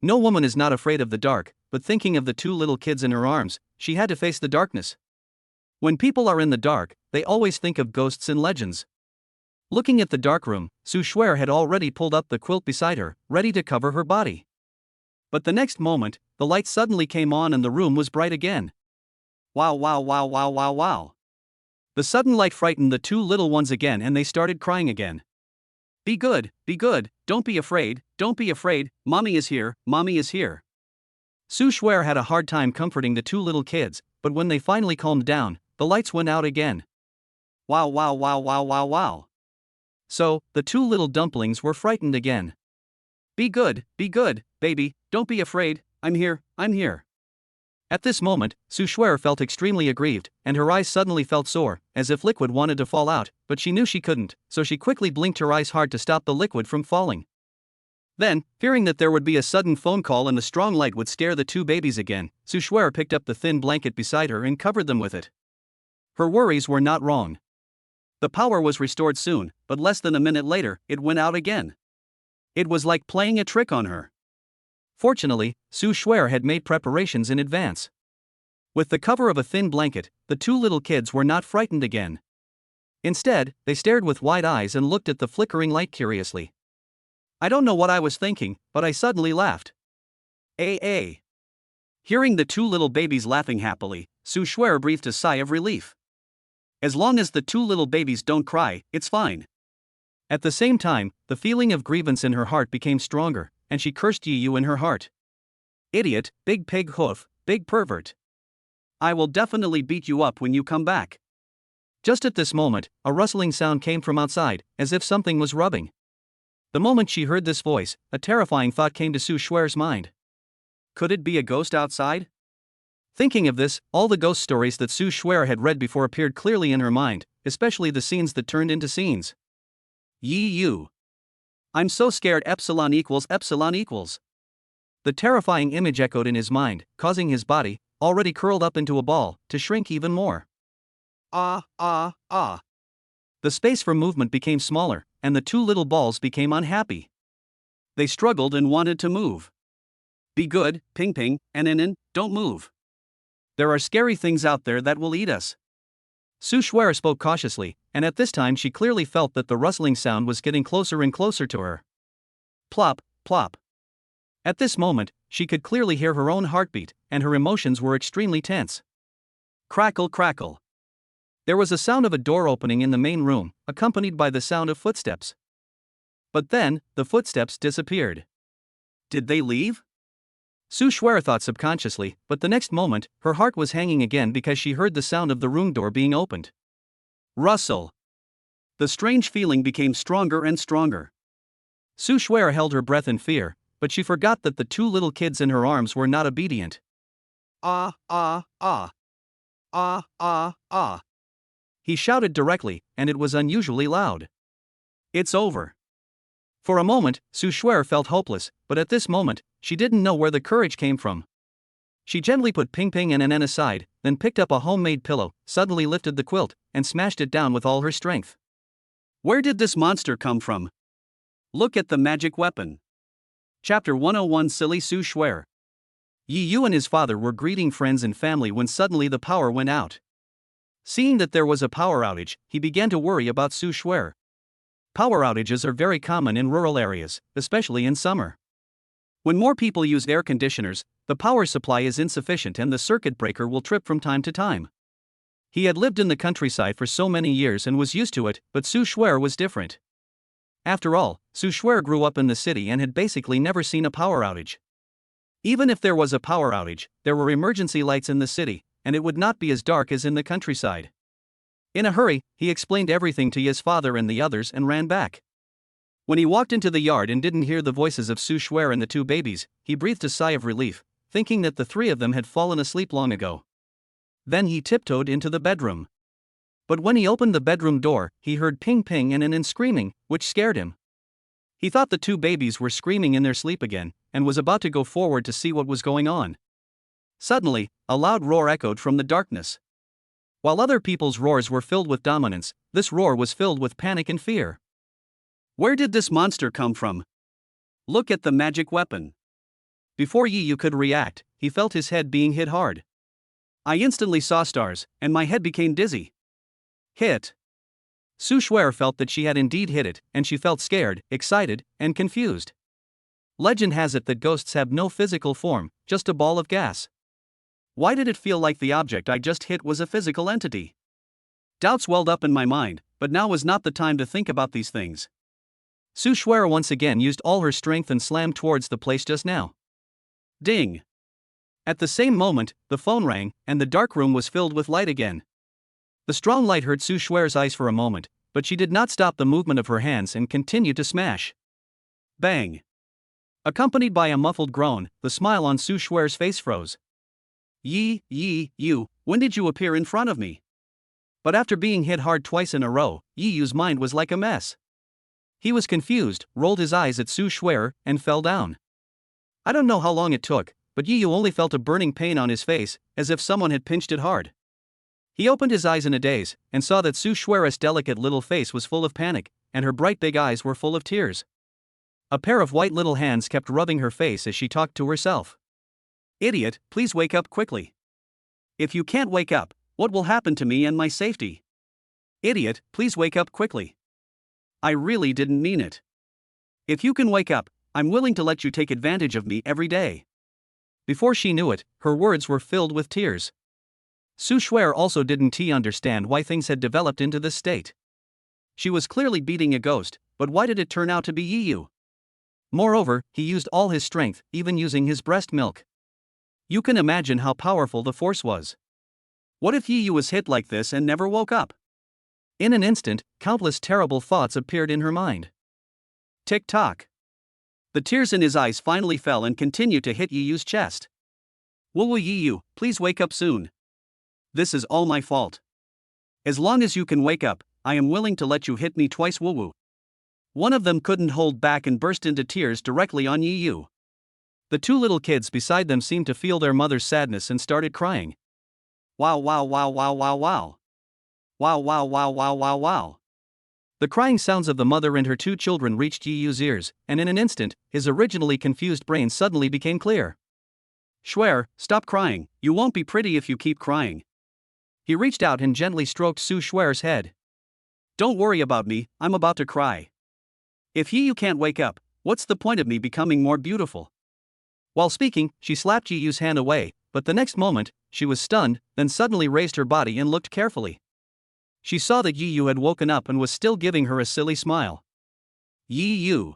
No woman is not afraid of the dark, but thinking of the two little kids in her arms, she had to face the darkness. When people are in the dark, they always think of ghosts and legends. Looking at the dark room, Su Shuer had already pulled up the quilt beside her, ready to cover her body. But the next moment, the light suddenly came on and the room was bright again. Wow wow wow wow wow wow. The sudden light frightened the two little ones again and they started crying again. Be good, don't be afraid, mommy is here. Su Shuer had a hard time comforting the two little kids, but when they finally calmed down, the lights went out again. Wow wow wow wow wow wow. So, the two little dumplings were frightened again. Be good, baby, don't be afraid, I'm here. At this moment, Su Shuer felt extremely aggrieved, and her eyes suddenly felt sore, as if liquid wanted to fall out, but she knew she couldn't, so she quickly blinked her eyes hard to stop the liquid from falling. Then, fearing that there would be a sudden phone call and the strong light would scare the two babies again, Su Shuer picked up the thin blanket beside her and covered them with it. Her worries were not wrong. The power was restored soon, but less than a minute later, it went out again. It was like playing a trick on her. Fortunately, Su Shuer had made preparations in advance. With the cover of a thin blanket, the two little kids were not frightened again. Instead, they stared with wide eyes and looked at the flickering light curiously. I don't know what I was thinking, but I suddenly laughed. Hearing the two little babies laughing happily, Su Shuer breathed a sigh of relief. As long as the two little babies don't cry, it's fine. At the same time, the feeling of grievance in her heart became stronger, and she cursed Yi Yu in her heart. Idiot, big pig hoof, big pervert. I will definitely beat you up when you come back. Just at this moment, a rustling sound came from outside, as if something was rubbing. The moment she heard this voice, a terrifying thought came to Su Shuer's mind. Could it be a ghost outside? Thinking of this, all the ghost stories that Su Shuer had read before appeared clearly in her mind, especially the scenes that turned into scenes. Yi Yu. I'm so scared epsilon equals. The terrifying image echoed in his mind, causing his body, already curled up into a ball, to shrink even more. The space for movement became smaller, and the two little balls became unhappy. They struggled and wanted to move. Be good, ping, and don't move. There are scary things out there that will eat us. Su Shuer spoke cautiously, and at this time she clearly felt that the rustling sound was getting closer and closer to her. Plop, plop. At this moment, she could clearly hear her own heartbeat, and her emotions were extremely tense. Crackle, crackle. There was a sound of a door opening in the main room, accompanied by the sound of footsteps. But then, the footsteps disappeared. Did they leave? Su Shuer thought subconsciously, but the next moment, her heart was hanging again because she heard the sound of the room door being opened. Rustle. The strange feeling became stronger and stronger. Su Shuer held her breath in fear, but she forgot that the two little kids in her arms were not obedient. He shouted directly, and it was unusually loud. It's over. For a moment, Su Shuer felt hopeless, but at this moment, she didn't know where the courage came from. She gently put Ping and Nen aside, then picked up a homemade pillow, suddenly lifted the quilt, and smashed it down with all her strength. Where did this monster come from? Look at the magic weapon. Chapter 101 Silly Su Shuer. Yi Yu and his father were greeting friends and family when suddenly the power went out. Seeing that there was a power outage, he began to worry about Su Shuer. Power outages are very common in rural areas, especially in summer. When more people use air conditioners, the power supply is insufficient and the circuit breaker will trip from time to time. He had lived in the countryside for so many years and was used to it, but Su Shuer was different. After all, Su Shuer grew up in the city and had basically never seen a power outage. Even if there was a power outage, there were emergency lights in the city, and it would not be as dark as in the countryside. In a hurry, he explained everything to his father and the others and ran back. When he walked into the yard and didn't hear the voices of Su Shuer and the two babies, he breathed a sigh of relief, thinking that the three of them had fallen asleep long ago. Then he tiptoed into the bedroom. But when he opened the bedroom door, he heard ping-ping and an screaming, which scared him. He thought the two babies were screaming in their sleep again, and was about to go forward to see what was going on. Suddenly, a loud roar echoed from the darkness. While other people's roars were filled with dominance, this roar was filled with panic and fear. Where did this monster come from? Look at the magic weapon. Before Yi Yu could react, he felt his head being hit hard. I instantly saw stars, and my head became dizzy. Hit. Su Shuer felt that she had indeed hit it, and she felt scared, excited, and confused. Legend has it that ghosts have no physical form, just a ball of gas. Why did it feel like the object I just hit was a physical entity? Doubts welled up in my mind, but now was not the time to think about these things. Su Shuer once again used all her strength and slammed towards the place just now. Ding! At the same moment, the phone rang, and the dark room was filled with light again. The strong light hurt Su Shuer's eyes for a moment, but she did not stop the movement of her hands and continued to smash. Bang! Accompanied by a muffled groan, the smile on Su Shuer's face froze. Yi Yu, when did you appear in front of me? But after being hit hard twice in a row, Yi Yu's mind was like a mess. He was confused, rolled his eyes at Su Shuer, and fell down. I don't know how long it took, but Yi Yu only felt a burning pain on his face, as if someone had pinched it hard. He opened his eyes in a daze, and saw that Su Shuer's delicate little face was full of panic, and her bright big eyes were full of tears. A pair of white little hands kept rubbing her face as she talked to herself. Idiot, please wake up quickly. If you can't wake up, what will happen to me and my safety? Idiot, please wake up quickly. I really didn't mean it. If you can wake up, I'm willing to let you take advantage of me every day. Before she knew it, her words were filled with tears. Su Shuer also didn't understand why things had developed into this state. She was clearly beating a ghost, but why did it turn out to be Yi Yu? Moreover, he used all his strength, even using his breast milk. You can imagine how powerful the force was. What if Yi Yu was hit like this and never woke up? In an instant, countless terrible thoughts appeared in her mind. Tick-tock. The tears in his eyes finally fell and continued to hit Yi Yu's chest. Woo Yi Yu, please wake up soon. This is all my fault. As long as you can wake up, I am willing to let you hit me twice. Woo. One of them couldn't hold back and burst into tears directly on Yi Yu. The two little kids beside them seemed to feel their mother's sadness and started crying. Wow. Wow. Wow. The crying sounds of the mother and her two children reached Yi Yu's ears, and in an instant, his originally confused brain suddenly became clear. Shuer, stop crying, you won't be pretty if you keep crying. He reached out and gently stroked Su Shuer's head. Don't worry about me, I'm about to cry. If Yi Yu can't wake up, what's the point of me becoming more beautiful? While speaking, she slapped Yi Yu's hand away, but the next moment, she was stunned, then suddenly raised her body and looked carefully. She saw that Yi Yu had woken up and was still giving her a silly smile. Yi Yu.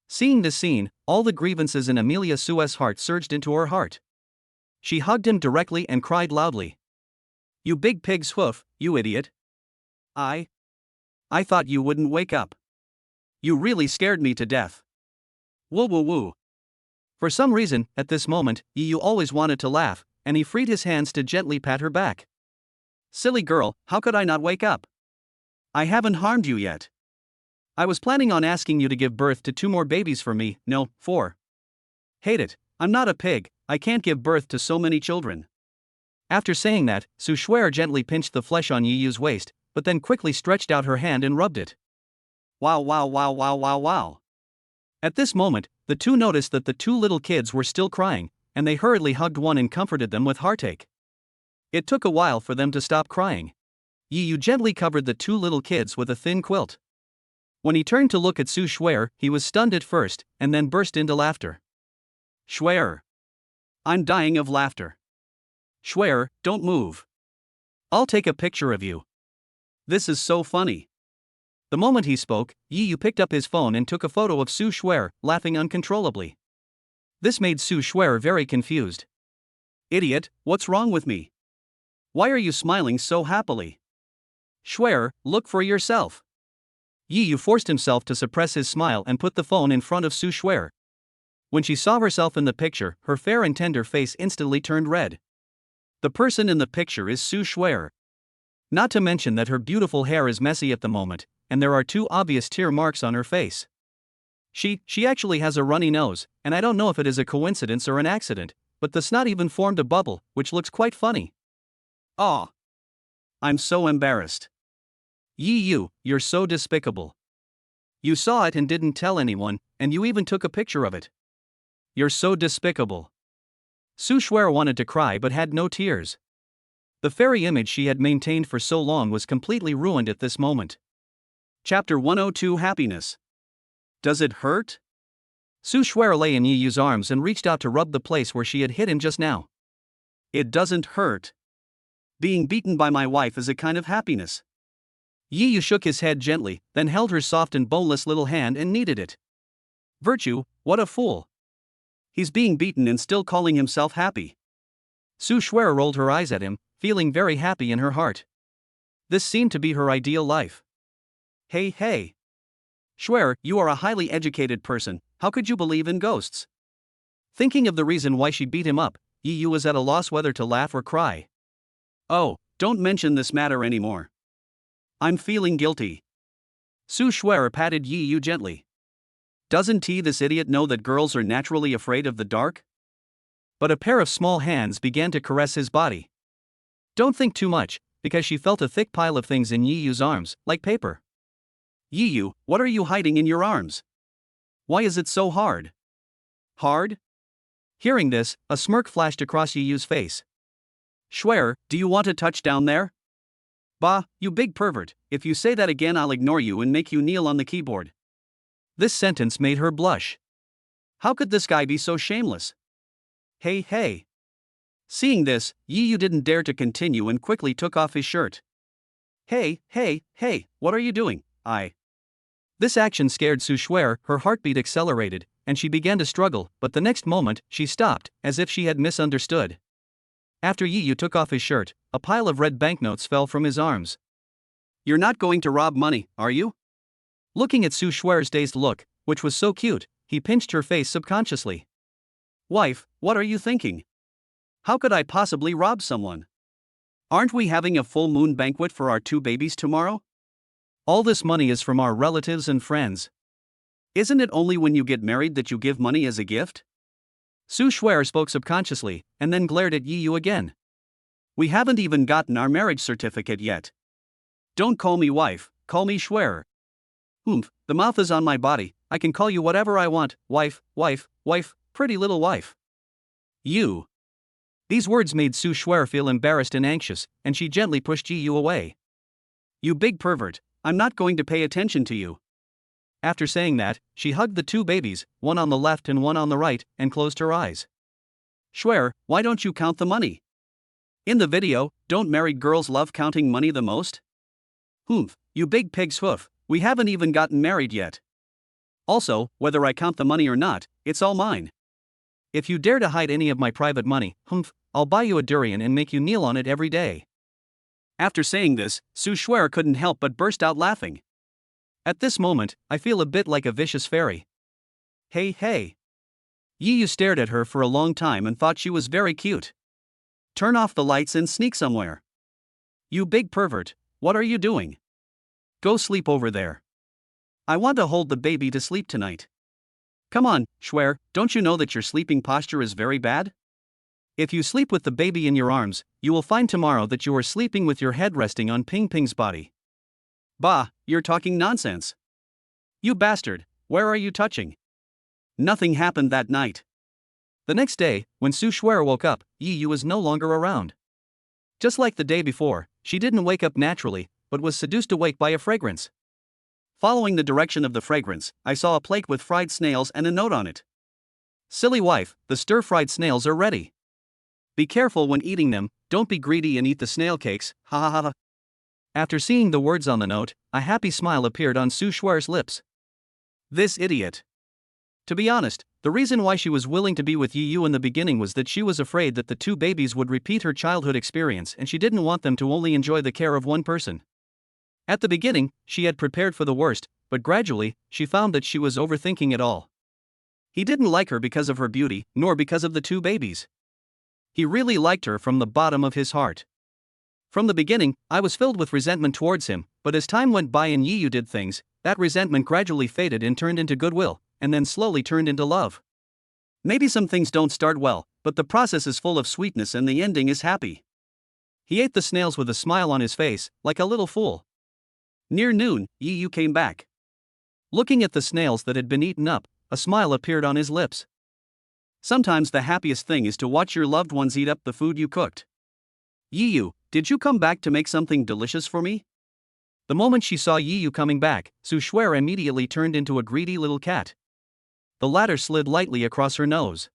Seeing this scene, all the grievances in Amelia Sue's heart surged into her heart. She hugged him directly and cried loudly. You big pig's hoof, you idiot. I thought you wouldn't wake up. You really scared me to death. Woo. For some reason, at this moment, Yi Yu always wanted to laugh, and he freed his hands to gently pat her back. Silly girl, how could I not wake up? I haven't harmed you yet. I was planning on asking you to give birth to 2 more babies for me, no, 4. Hate it, I'm not a pig, I can't give birth to so many children. After saying that, Su Shuer gently pinched the flesh on Yi Yu's waist, but then quickly stretched out her hand and rubbed it. Wow. At this moment, the two noticed that the 2 little kids were still crying, and they hurriedly hugged one and comforted them with heartache. It took a while for them to stop crying. Yi Yu gently covered the 2 little kids with a thin quilt. When he turned to look at Su Shuer, he was stunned at first, and then burst into laughter. Schwer. I'm dying of laughter. Schwer, don't move. I'll take a picture of you. This is so funny. The moment he spoke, Yi picked up his phone and took a photo of Su Schwer, laughing uncontrollably. This made Su Schwer very confused. Idiot, what's wrong with me? Why are you smiling so happily? Schwer, look for yourself. Yi forced himself to suppress his smile and put the phone in front of Su Schwer. When she saw herself in the picture, her fair and tender face instantly turned red. The person in the picture is Su Schwer. Not to mention that her beautiful hair is messy at the moment, and there are 2 obvious tear marks on her face. She actually has a runny nose, and I don't know if it is a coincidence or an accident, but the snot even formed a bubble, which looks quite funny. Aw. I'm so embarrassed. Yi, you're so despicable. You saw it and didn't tell anyone, and you even took a picture of it. You're so despicable. Su Schwer wanted to cry but had no tears. The fairy image she had maintained for so long was completely ruined at this moment. Chapter 102 Happiness. Does it hurt? Su Schwer lay in Yi's arms and reached out to rub the place where she had hit him just now. It doesn't hurt. Being beaten by my wife is a kind of happiness. Yi shook his head gently, then held her soft and boneless little hand and kneaded it. Virtue, what a fool. He's being beaten and still calling himself happy. Su Schwer rolled her eyes at him, feeling very happy in her heart. This seemed to be her ideal life. Hey. Schwer, you are a highly educated person, how could you believe in ghosts? Thinking of the reason why she beat him up, Yi was at a loss whether to laugh or cry. Oh, don't mention this matter anymore. I'm feeling guilty. Su Schwer patted Yi gently. Doesn't this idiot know that girls are naturally afraid of the dark? But a pair of small hands began to caress his body. Don't think too much, because she felt a thick pile of things in Yi's arms, like paper. Yi, what are you hiding in your arms? Why is it so hard? Hard? Hearing this, a smirk flashed across Yi's face. Schwer, do you want to touch down there? Bah, you big pervert, if you say that again I'll ignore you and make you kneel on the keyboard. This sentence made her blush. How could this guy be so shameless? Hey. Seeing this, Yi didn't dare to continue and quickly took off his shirt. Hey, what are you doing? This action scared Su Schwer, her heartbeat accelerated, and she began to struggle, but the next moment, she stopped, as if she had misunderstood. After Yi took off his shirt, a pile of red banknotes fell from his arms. You're not going to rob money, are you? Looking at Su Schwer's dazed look, which was so cute, he pinched her face subconsciously. Wife, what are you thinking? How could I possibly rob someone? Aren't we having a full moon banquet for our 2 babies tomorrow? All this money is from our relatives and friends. Isn't it only when you get married that you give money as a gift? Su Schwer spoke subconsciously, and then glared at Yi again. We haven't even gotten our marriage certificate yet. Don't call me wife, call me Schwer. The mouth is on my body, I can call you whatever I want, wife, pretty little wife. You. These words made Su Schwer feel embarrassed and anxious, and she gently pushed Yi away. You big pervert, I'm not going to pay attention to you. After saying that, she hugged the 2 babies, one on the left and one on the right, and closed her eyes. Schwer, why don't you count the money? In the video, don't married girls love counting money the most? You big pig's hoof, we haven't even gotten married yet. Also, whether I count the money or not, it's all mine. If you dare to hide any of my private money, I'll buy you a durian and make you kneel on it every day. After saying this, Su Schwer couldn't help but burst out laughing. At this moment, I feel a bit like a vicious fairy. Hey. Yi stared at her for a long time and thought she was very cute. Turn off the lights and sneak somewhere. You big pervert, what are you doing? Go sleep over there. I want to hold the baby to sleep tonight. Come on, Schwer, don't you know that your sleeping posture is very bad? If you sleep with the baby in your arms, you will find tomorrow that you are sleeping with your head resting on Ping Ping's body. Bah, you're talking nonsense. You bastard, where are you touching? Nothing happened that night. The next day, when Su Schwer woke up, Yi was no longer around. Just like the day before, she didn't wake up naturally, but was seduced awake by a fragrance. Following the direction of the fragrance, I saw a plate with fried snails and a note on it. Silly wife, the stir-fried snails are ready. Be careful when eating them, don't be greedy and eat the snail cakes, ha ha ha ha. After seeing the words on the note, a happy smile appeared on Su Shuer's lips. This idiot. To be honest, the reason why she was willing to be with Yi Yu in the beginning was that she was afraid that the two babies would repeat her childhood experience and she didn't want them to only enjoy the care of one person. At the beginning, she had prepared for the worst, but gradually, she found that she was overthinking it all. He didn't like her because of her beauty, nor because of the two babies. He really liked her from the bottom of his heart. From the beginning, I was filled with resentment towards him, but as time went by and Yi Yu did things, that resentment gradually faded and turned into goodwill, and then slowly turned into love. Maybe some things don't start well, but the process is full of sweetness and the ending is happy. He ate the snails with a smile on his face, like a little fool. Near noon, Yi Yu came back. Looking at the snails that had been eaten up, a smile appeared on his lips. Sometimes the happiest thing is to watch your loved ones eat up the food you cooked. Yi Yu, did you come back to make something delicious for me? The moment she saw Yi Yu coming back, Su Shuer immediately turned into a greedy little cat. The latter slid lightly across her nose.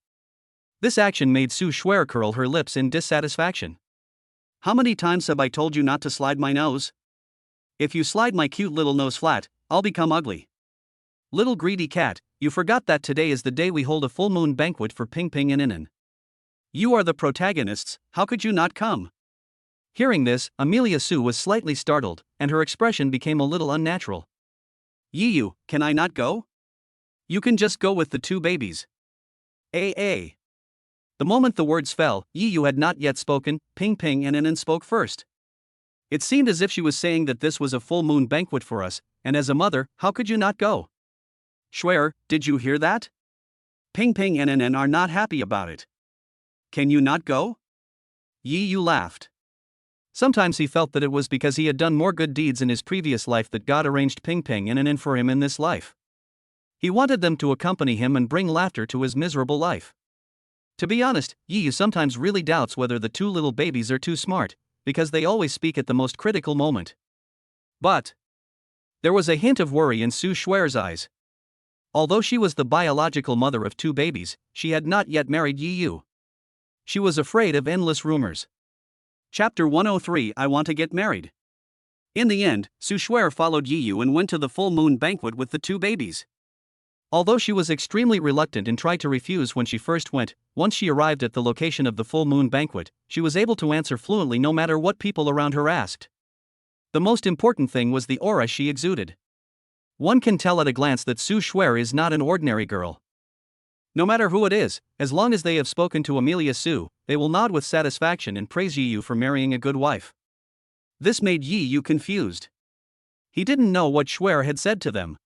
This action made Su Shuer curl her lips in dissatisfaction. How many times have I told you not to slide my nose? If you slide my cute little nose flat, I'll become ugly. Little greedy cat, you forgot that today is the day we hold a full moon banquet for Ping Ping and Inan. You are the protagonists, how could you not come? Hearing this, Amelia Su was slightly startled, and her expression became a little unnatural. Yi Yu, can I not go? You can just go with the two babies. The moment the words fell, Yi Yu had not yet spoken, Ping Ping and Inan spoke first. It seemed as if she was saying that this was a full moon banquet for us, and as a mother, how could you not go? Shuer, did you hear that? Ping Ping and Inan are not happy about it. Can you not go? Yi Yu laughed. Sometimes he felt that it was because he had done more good deeds in his previous life that God arranged Ping Ping and Inan for him in this life. He wanted them to accompany him and bring laughter to his miserable life. To be honest, Yi Yu sometimes really doubts whether the two little babies are too smart, because they always speak at the most critical moment. But there was a hint of worry in Su Shuer's eyes. Although she was the biological mother of two babies, she had not yet married Yi Yu. She was afraid of endless rumors. Chapter 103 I Want to Get Married. In the end, Su Shuer followed Yi Yu and went to the full moon banquet with the two babies. Although she was extremely reluctant and tried to refuse when she first went, once she arrived at the location of the full moon banquet, she was able to answer fluently no matter what people around her asked. The most important thing was the aura she exuded. One can tell at a glance that Su Shuer is not an ordinary girl. No matter who it is, as long as they have spoken to Amelia Su, they will nod with satisfaction and praise Yi Yu for marrying a good wife. This made Yi Yu confused. He didn't know what Shuer had said to them.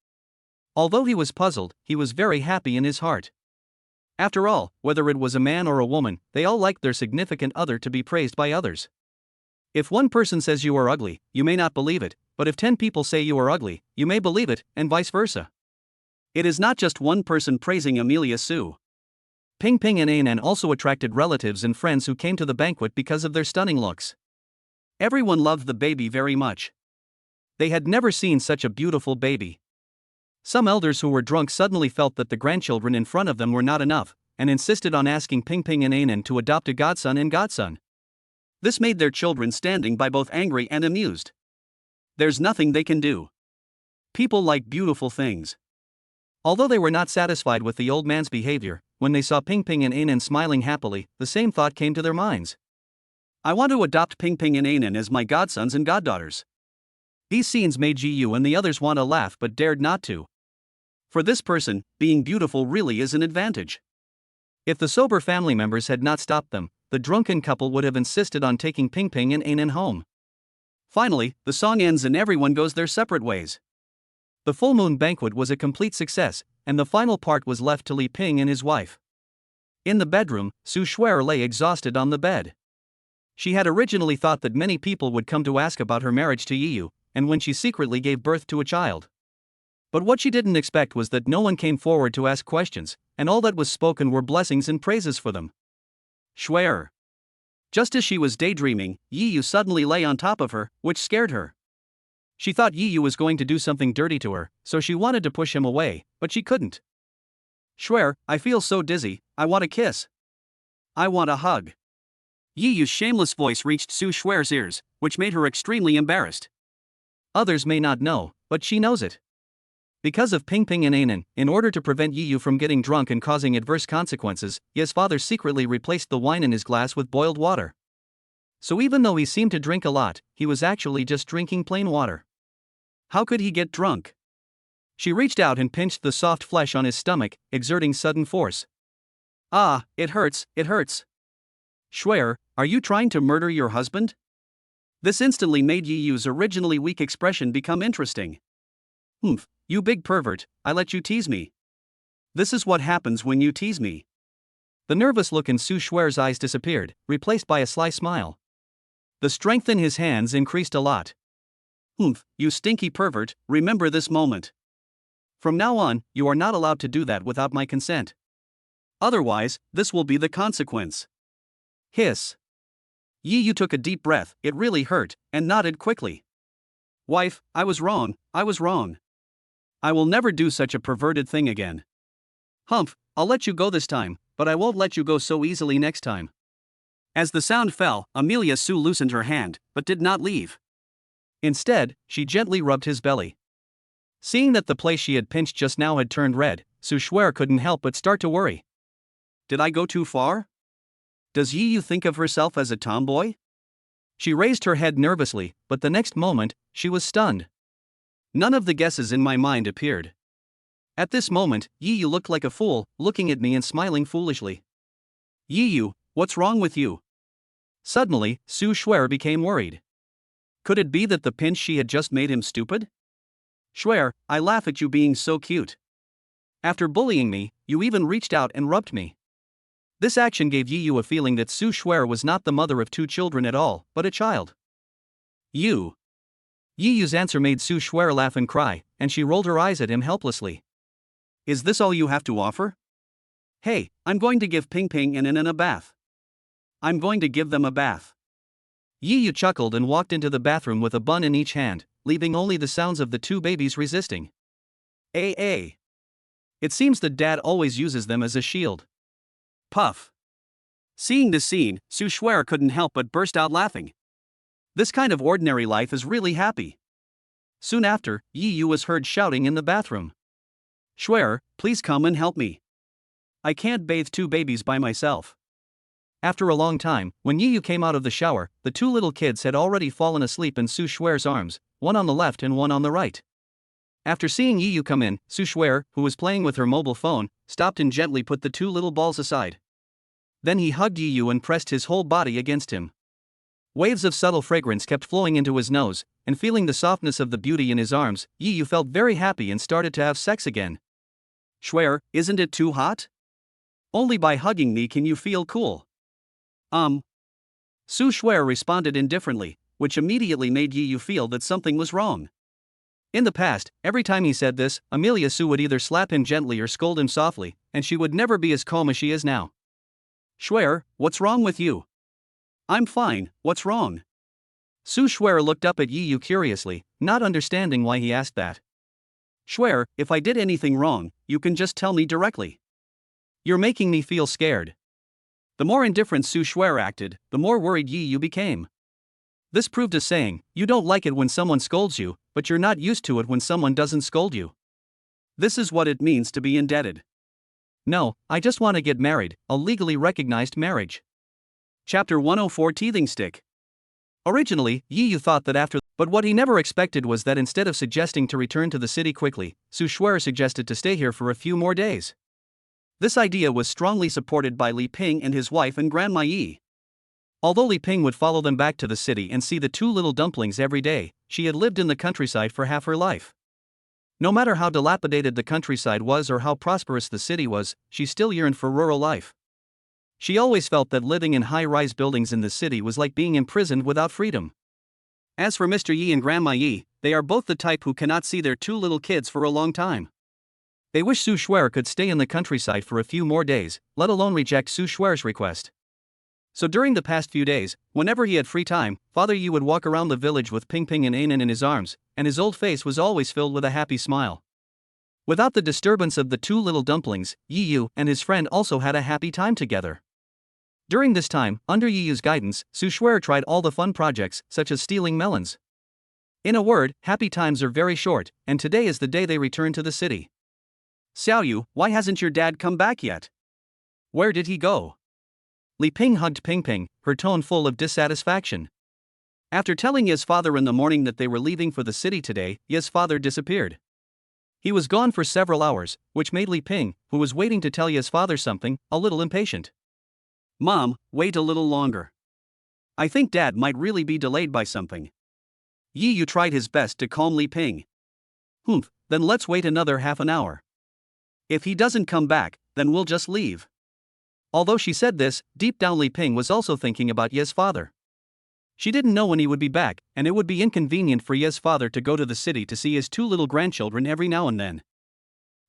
Although he was puzzled, he was very happy in his heart. After all, whether it was a man or a woman, they all liked their significant other to be praised by others. If one person says you are ugly, you may not believe it, but if 10 people say you are ugly, you may believe it, and vice versa. It is not just one person praising Amelia Su. Ping Ping and Inan also attracted relatives and friends who came to the banquet because of their stunning looks. Everyone loved the baby very much. They had never seen such a beautiful baby. Some elders who were drunk suddenly felt that the grandchildren in front of them were not enough, and insisted on asking Ping Ping and Inan to adopt a godson and godson. This made their children standing by both angry and amused. There's nothing they can do. People like beautiful things. Although they were not satisfied with the old man's behavior, when they saw Ping Ping and Inan smiling happily, the same thought came to their minds. I want to adopt Ping Ping and Inan as my godsons and goddaughters. These scenes made Yi Yu and the others want to laugh but dared not to. For this person, being beautiful really is an advantage. If the sober family members had not stopped them, the drunken couple would have insisted on taking Ping Ping and Inan home. Finally, the song ends and everyone goes their separate ways. The full moon banquet was a complete success, and the final part was left to Li Ping and his wife. In the bedroom, Su Shuer lay exhausted on the bed. She had originally thought that many people would come to ask about her marriage to Yi Yu, and when she secretly gave birth to a child. But what she didn't expect was that no one came forward to ask questions, and all that was spoken were blessings and praises for them. Shuer. Just as she was daydreaming, Yi Yu suddenly lay on top of her, which scared her. She thought Yi Yu was going to do something dirty to her, so she wanted to push him away, but she couldn't. Shuer, I feel so dizzy, I want a kiss. I want a hug. Yi Yu's shameless voice reached Su Shuer's ears, which made her extremely embarrassed. Others may not know, but she knows it. Because of Ping Ping and Anan, in order to prevent Yi Yu from getting drunk and causing adverse consequences, Ye's father secretly replaced the wine in his glass with boiled water. So even though he seemed to drink a lot, he was actually just drinking plain water. How could he get drunk? She reached out and pinched the soft flesh on his stomach, exerting sudden force. Ah, it hurts, it hurts. Shuer, are you trying to murder your husband? This instantly made Yi Yu's originally weak expression become interesting. Humph, you big pervert, I let you tease me. This is what happens when you tease me. The nervous look in Su Shuer's eyes disappeared, replaced by a sly smile. The strength in his hands increased a lot. Humph, you stinky pervert, remember this moment. From now on, you are not allowed to do that without my consent. Otherwise, this will be the consequence. Hiss. Yi Yu took a deep breath, it really hurt, and nodded quickly. Wife, I was wrong, I was wrong. I will never do such a perverted thing again. Humph, I'll let you go this time, but I won't let you go so easily next time. As the sound fell, Amelia Su loosened her hand, but did not leave. Instead, she gently rubbed his belly. Seeing that the place she had pinched just now had turned red, Su Shuer couldn't help but start to worry. Did I go too far? Does Yi Yu think of herself as a tomboy? She raised her head nervously, but the next moment, she was stunned. None of the guesses in my mind appeared. At this moment, Yi Yu looked like a fool, looking at me and smiling foolishly. Yi Yu, what's wrong with you? Suddenly, Su Shuer became worried. Could it be that the pinch she had just made him stupid? Shuer, I laugh at you being so cute. After bullying me, you even reached out and rubbed me. This action gave Yi Yu a feeling that Su Shuer was not the mother of two children at all, but a child. You. Yi Yu's answer made Su Shuer laugh and cry, and she rolled her eyes at him helplessly. Is this all you have to offer? Hey, I'm going to give Ping Ping and Anan a bath. I'm going to give them a bath. Yi Yu chuckled and walked into the bathroom with a bun in each hand, leaving only the sounds of the two babies resisting. It seems that Dad always uses them as a shield. Puff. Seeing this scene, Su Shuer couldn't help but burst out laughing. This kind of ordinary life is really happy. Soon after, Yi Yu was heard shouting in the bathroom. Shuer, please come and help me. I can't bathe two babies by myself. After a long time, when Yi Yu came out of the shower, the two little kids had already fallen asleep in Su Shuer's arms, one on the left and one on the right. After seeing Yi Yu come in, Su Shuer, who was playing with her mobile phone, stopped and gently put the two little balls aside. Then he hugged Yi Yu and pressed his whole body against him. Waves of subtle fragrance kept flowing into his nose, and feeling the softness of the beauty in his arms, Yi Yu felt very happy and started to have sex again. Shuer, isn't it too hot? Only by hugging me can you feel cool. Su Shuer responded indifferently, which immediately made Yi Yu feel that something was wrong. In the past, every time he said this, Amelia Su would either slap him gently or scold him softly, and she would never be as calm as she is now. Shuer, what's wrong with you? I'm fine, what's wrong? Su Shuer looked up at Yi Yu curiously, not understanding why he asked that. Shuer, if I did anything wrong, you can just tell me directly. You're making me feel scared. The more indifferent Su Shuer acted, the more worried Yi Yu became. This proved a saying, you don't like it when someone scolds you, but you're not used to it when someone doesn't scold you. This is what it means to be indebted. No, I just want to get married, a legally recognized marriage. Chapter 104 Teething Stick. Originally, Yi Yu thought that but what he never expected was that instead of suggesting to return to the city quickly, Su Shuer suggested to stay here for a few more days. This idea was strongly supported by Li Ping and his wife and Grandma Yi. Although Li Ping would follow them back to the city and see the two little dumplings every day, she had lived in the countryside for half her life. No matter how dilapidated the countryside was or how prosperous the city was, she still yearned for rural life. She always felt that living in high-rise buildings in the city was like being imprisoned without freedom. As for Mr. Yi and Grandma Yi, they are both the type who cannot see their two little kids for a long time. They wish Su Shuer could stay in the countryside for a few more days, let alone reject Su Shuer's request. So during the past few days, whenever he had free time, Father Yi would walk around the village with Ping Ping and Anan in his arms, and his old face was always filled with a happy smile. Without the disturbance of the two little dumplings, Yiyu and his friend also had a happy time together. During this time, under Yiyu's guidance, Su Shuer tried all the fun projects, such as stealing melons. In a word, happy times are very short, and today is the day they return to the city. Xiaoyu, why hasn't your dad come back yet? Where did he go? Li Ping hugged Ping Ping, her tone full of dissatisfaction. After telling Ye's father in the morning that they were leaving for the city today, Ye's father disappeared. He was gone for several hours, which made Li Ping, who was waiting to tell Ye's father something, a little impatient. Mom, wait a little longer. I think Dad might really be delayed by something. Yiyu tried his best to calm Li Ping. Then let's wait another half an hour. If he doesn't come back, then we'll just leave. Although she said this, deep down Li Ping was also thinking about Ye's father. She didn't know when he would be back, and it would be inconvenient for Ye's father to go to the city to see his two little grandchildren every now and then.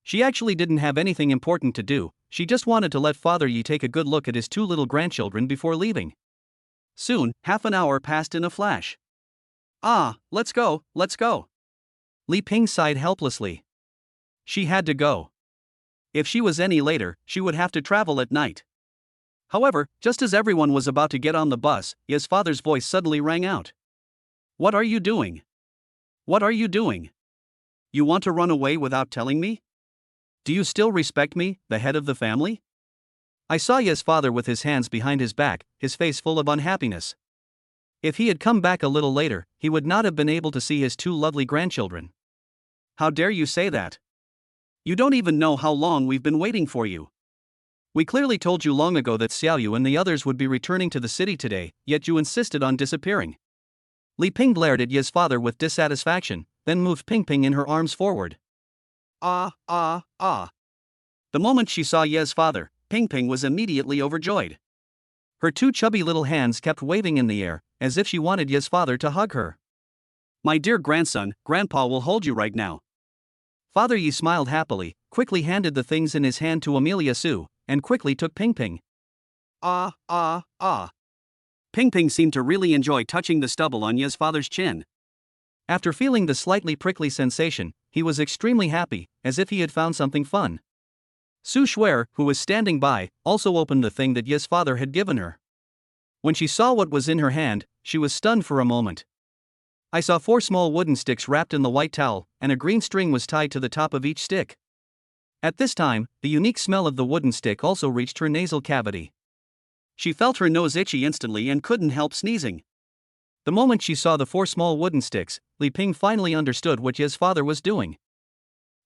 She actually didn't have anything important to do, she just wanted to let Father Yi take a good look at his two little grandchildren before leaving. Soon, half an hour passed in a flash. Let's go. Li Ping sighed helplessly. She had to go. If she was any later, she would have to travel at night. However, just as everyone was about to get on the bus, Ye's father's voice suddenly rang out. What are you doing? What are you doing? You want to run away without telling me? Do you still respect me, the head of the family? I saw Ye's father with his hands behind his back, his face full of unhappiness. If he had come back a little later, he would not have been able to see his two lovely grandchildren. How dare you say that? You don't even know how long we've been waiting for you. We clearly told you long ago that Xiaoyu and the others would be returning to the city today, yet you insisted on disappearing. Li Ping glared at Ye's father with dissatisfaction, then moved Ping Ping in her arms forward. The moment she saw Ye's father, Ping Ping was immediately overjoyed. Her two chubby little hands kept waving in the air, as if she wanted Ye's father to hug her. My dear grandson, Grandpa will hold you right now. Father Yi smiled happily, quickly handed the things in his hand to Amelia Su, and quickly took Ping Ping. Ping Ping seemed to really enjoy touching the stubble on Ye's father's chin. After feeling the slightly prickly sensation, he was extremely happy, as if he had found something fun. Su Shuer, who was standing by, also opened the thing that Ye's father had given her. When she saw what was in her hand, she was stunned for a moment. I saw 4 small wooden sticks wrapped in the white towel, and a green string was tied to the top of each stick. At this time, the unique smell of the wooden stick also reached her nasal cavity. She felt her nose itchy instantly and couldn't help sneezing. The moment she saw the 4 small wooden sticks, Li Ping finally understood what Ye's father was doing.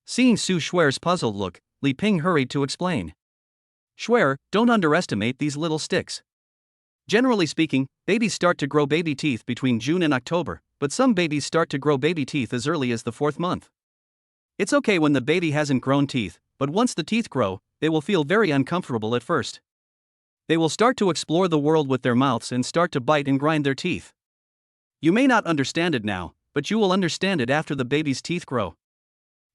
Seeing Su Shuer's puzzled look, Li Ping hurried to explain. Shuer, don't underestimate these little sticks. Generally speaking, babies start to grow baby teeth between June and October, but some babies start to grow baby teeth as early as the 4th month. It's okay when the baby hasn't grown teeth, but once the teeth grow, they will feel very uncomfortable at first. They will start to explore the world with their mouths and start to bite and grind their teeth. You may not understand it now, but you will understand it after the baby's teeth grow.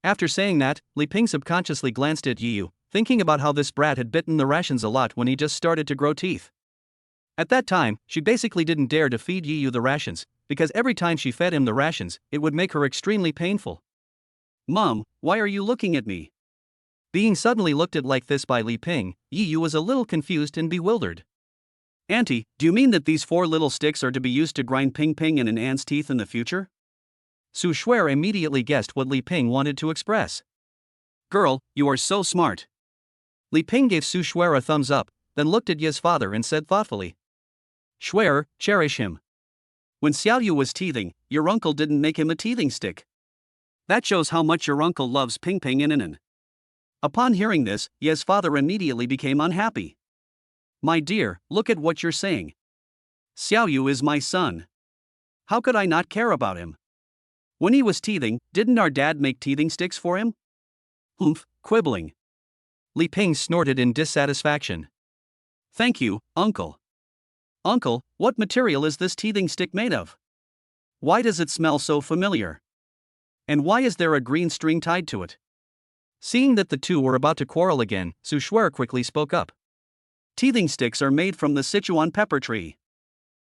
After saying that, Li Ping subconsciously glanced at Yiyu, thinking about how this brat had bitten the rations a lot when he just started to grow teeth. At that time, she basically didn't dare to feed Yiyu the rations, because every time she fed him the rations, it would make her extremely painful. Mom, why are you looking at me? Being suddenly looked at like this by Li Ping, Yiyu was a little confused and bewildered. Auntie, do you mean that these 4 little sticks are to be used to grind Ping Ping and an An's teeth in the future? Su Shuer immediately guessed what Li Ping wanted to express. Girl, you are so smart. Li Ping gave Su Shuer a thumbs up, then looked at Ye's father and said thoughtfully. Shuer, cherish him. When Xiaoyu was teething, your uncle didn't make him a teething stick. That shows how much your uncle loves Ping Ping and Anan. Upon hearing this, Ye's father immediately became unhappy. My dear, look at what you're saying. Xiaoyu is my son. How could I not care about him? When he was teething, didn't our dad make teething sticks for him? Quibbling. Li Ping snorted in dissatisfaction. Thank you, uncle. Uncle, what material is this teething stick made of? Why does it smell so familiar? And why is there a green string tied to it? Seeing that the two were about to quarrel again, Su Shuer quickly spoke up. Teething sticks are made from the Sichuan pepper tree.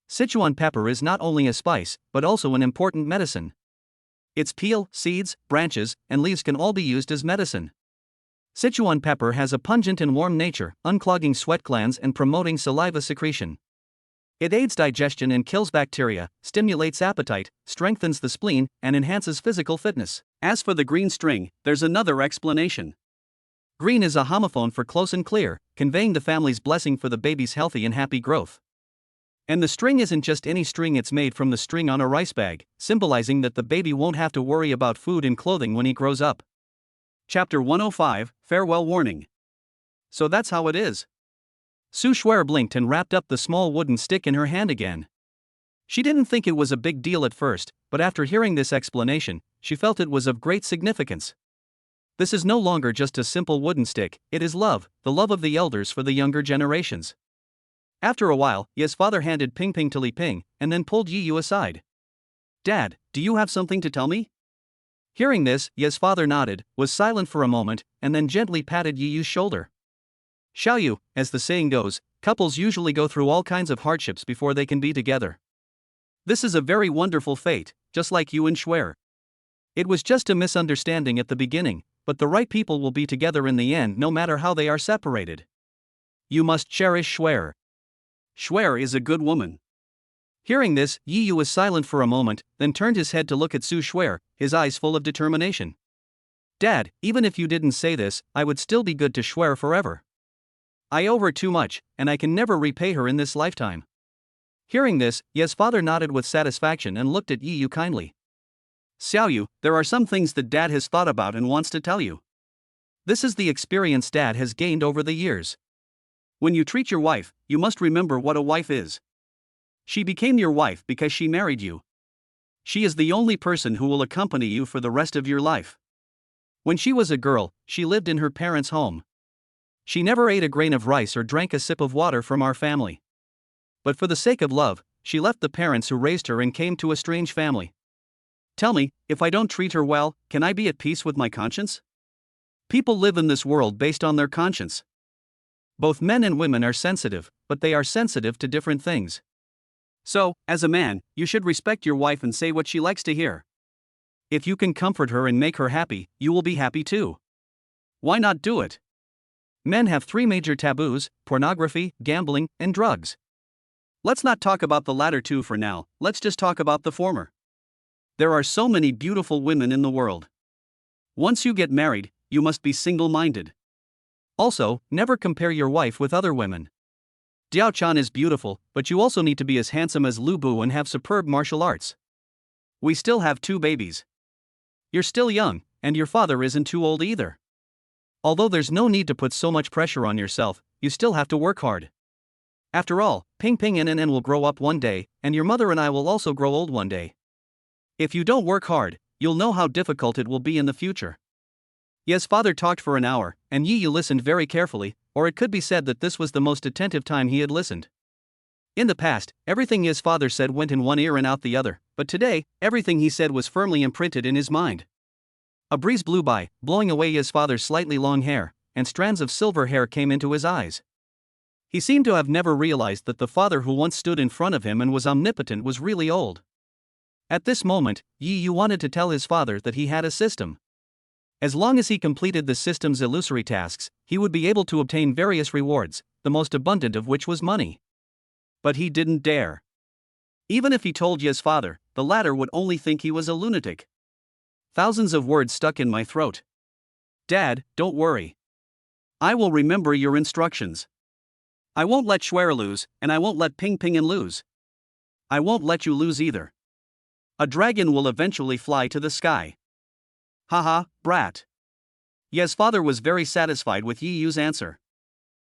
Sichuan pepper is not only a spice, but also an important medicine. Its peel, seeds, branches, and leaves can all be used as medicine. Sichuan pepper has a pungent and warm nature, unclogging sweat glands and promoting saliva secretion. It aids digestion and kills bacteria, stimulates appetite, strengthens the spleen, and enhances physical fitness. As for the green string, there's another explanation. Green is a homophone for close and clear, conveying the family's blessing for the baby's healthy and happy growth. And the string isn't just any string, it's made from the string on a rice bag, symbolizing that the baby won't have to worry about food and clothing when he grows up. Chapter 105, Farewell Warning. So that's how it is. Su Shuer blinked and wrapped up the small wooden stick in her hand again. She didn't think it was a big deal at first, but after hearing this explanation, she felt it was of great significance. This is no longer just a simple wooden stick, it is love, the love of the elders for the younger generations. After a while, Ye's father handed Ping Ping to Li Ping, and then pulled Yi Yu aside. Dad, do you have something to tell me? Hearing this, Ye's father nodded, was silent for a moment, and then gently patted Yi Yu's shoulder. Xiaoyu, as the saying goes, couples usually go through all kinds of hardships before they can be together. This is a very wonderful fate, just like you and Shuer. It was just a misunderstanding at the beginning, but the right people will be together in the end no matter how they are separated. You must cherish Shuer. Shuer is a good woman. Hearing this, Yi Yu was silent for a moment, then turned his head to look at Su Shuer, his eyes full of determination. Dad, even if you didn't say this, I would still be good to Shuer forever. I owe her too much, and I can never repay her in this lifetime. Hearing this, Ye's father nodded with satisfaction and looked at Yi Yu kindly. Xiaoyu, there are some things that Dad has thought about and wants to tell you. This is the experience Dad has gained over the years. When you treat your wife, you must remember what a wife is. She became your wife because she married you. She is the only person who will accompany you for the rest of your life. When she was a girl, she lived in her parents' home. She never ate a grain of rice or drank a sip of water from our family. But for the sake of love, she left the parents who raised her and came to a strange family. Tell me, if I don't treat her well, can I be at peace with my conscience? People live in this world based on their conscience. Both men and women are sensitive, but they are sensitive to different things. So, as a man, you should respect your wife and say what she likes to hear. If you can comfort her and make her happy, you will be happy too. Why not do it? Men have 3 major taboos: pornography, gambling, and drugs. Let's not talk about the latter 2 for now, let's just talk about the former. There are so many beautiful women in the world. Once you get married, you must be single-minded. Also, never compare your wife with other women. Diao Chan is beautiful, but you also need to be as handsome as Lu Bu and have superb martial arts. We still have 2 babies. You're still young, and your father isn't too old either. Although there's no need to put so much pressure on yourself, you still have to work hard. After all, Ping Ping and Nen will grow up one day, and your mother and I will also grow old one day. If you don't work hard, you'll know how difficult it will be in the future. Ye's father talked for an hour, and Yi Yu listened very carefully, or it could be said that this was the most attentive time he had listened. In the past, everything Ye's father said went in one ear and out the other, but today, everything he said was firmly imprinted in his mind. A breeze blew by, blowing away Ye's father's slightly long hair, and strands of silver hair came into his eyes. He seemed to have never realized that the father who once stood in front of him and was omnipotent was really old. At this moment, Yi Yu wanted to tell his father that he had a system. As long as he completed the system's illusory tasks, he would be able to obtain various rewards, the most abundant of which was money. But he didn't dare. Even if he told Ye's father, the latter would only think he was a lunatic. Thousands of words stuck in my throat. Dad, don't worry. I will remember your instructions. I won't let Shuer lose, and I won't let Ping Ping lose. I won't let you lose either. A dragon will eventually fly to the sky. Haha, brat. Ye's father was very satisfied with Yi Yu's answer.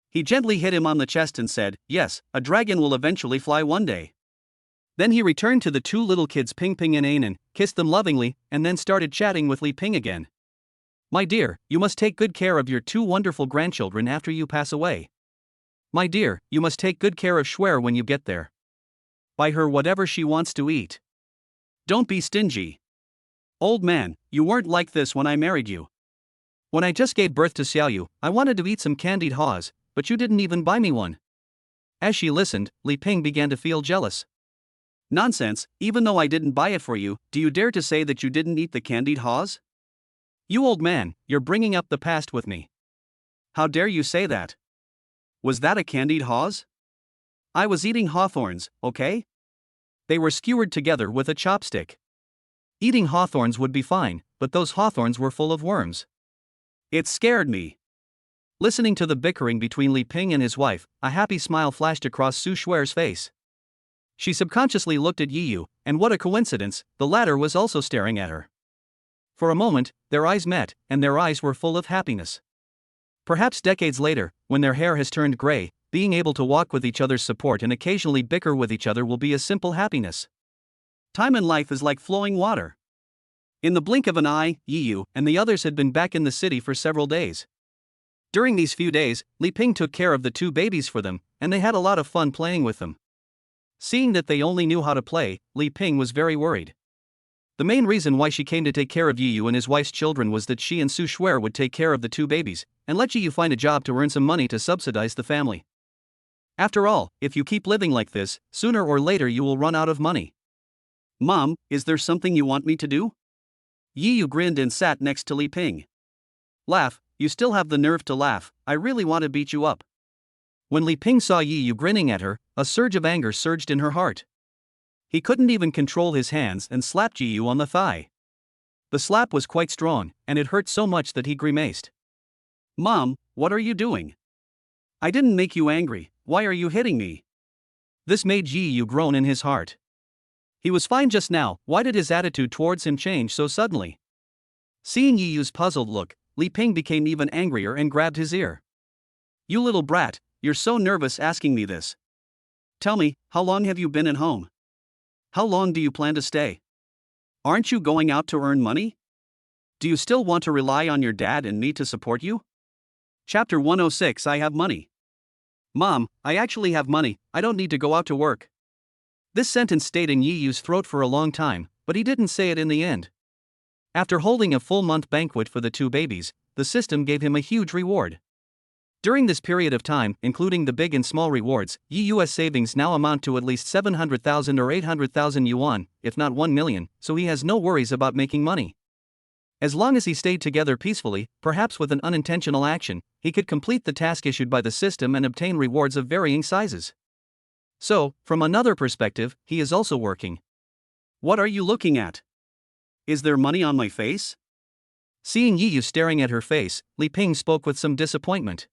He gently hit him on the chest and said, yes, a dragon will eventually fly one day. Then he returned to the 2 little kids Ping Ping and Anan, kissed them lovingly, and then started chatting with Li Ping again. My dear, you must take good care of your 2 wonderful grandchildren after you pass away. My dear, you must take good care of Shuer when you get there. Buy her whatever she wants to eat. Don't be stingy. Old man, you weren't like this when I married you. When I just gave birth to Xiaoyu, I wanted to eat some candied haws, but you didn't even buy me one. As she listened, Li Ping began to feel jealous. Nonsense, even though I didn't buy it for you, do you dare to say that you didn't eat the candied haws? You old man, you're bringing up the past with me. How dare you say that? Was that a candied haws? I was eating hawthorns, okay? They were skewered together with a chopstick. Eating hawthorns would be fine, but those hawthorns were full of worms. It scared me. Listening to the bickering between Li Ping and his wife, a happy smile flashed across Su Shuer's face. She subconsciously looked at Yi Yu, and what a coincidence, the latter was also staring at her. For a moment, their eyes met, and their eyes were full of happiness. Perhaps decades later, when their hair has turned gray, being able to walk with each other's support and occasionally bicker with each other will be a simple happiness. Time in life is like flowing water. In the blink of an eye, Yi Yu and the others had been back in the city for several days. During these few days, Li Ping took care of the two babies for them, and they had a lot of fun playing with them. Seeing that they only knew how to play, Li Ping was very worried. The main reason why she came to take care of Yi Yu and his wife's children was that she and Su Shuer would take care of the two babies, and let Yi Yu find a job to earn some money to subsidize the family. After all, if you keep living like this, sooner or later you will run out of money. Mom, is there something you want me to do? Yi Yu grinned and sat next to Li Ping. Laugh, you still have the nerve to laugh, I really want to beat you up. When Li Ping saw Yi Yu grinning at her, a surge of anger surged in her heart. He couldn't even control his hands and slapped Yi Yu on the thigh. The slap was quite strong, and it hurt so much that he grimaced. Mom, what are you doing? I didn't make you angry, why are you hitting me? This made Yi Yu groan in his heart. He was fine just now, why did his attitude towards him change so suddenly? Seeing Yi Yu's puzzled look, Li Ping became even angrier and grabbed his ear. You little brat, you're so nervous asking me this. Tell me, how long have you been at home? How long do you plan to stay? Aren't you going out to earn money? Do you still want to rely on your dad and me to support you? Chapter 106 I have money. Mom, I actually have money, I don't need to go out to work. This sentence stayed in Yi Yu's throat for a long time, but he didn't say it in the end. After holding a full-month banquet for the two babies, the system gave him a huge reward. During this period of time, including the big and small rewards, Yi Yu's savings now amount to at least 700,000 or 800,000 yuan, if not 1 million, so he has no worries about making money. As long as he stayed together peacefully, perhaps with an unintentional action, he could complete the task issued by the system and obtain rewards of varying sizes. So, from another perspective, he is also working. What are you looking at? Is there money on my face? Seeing Yi Yu staring at her face, Li Ping spoke with some disappointment.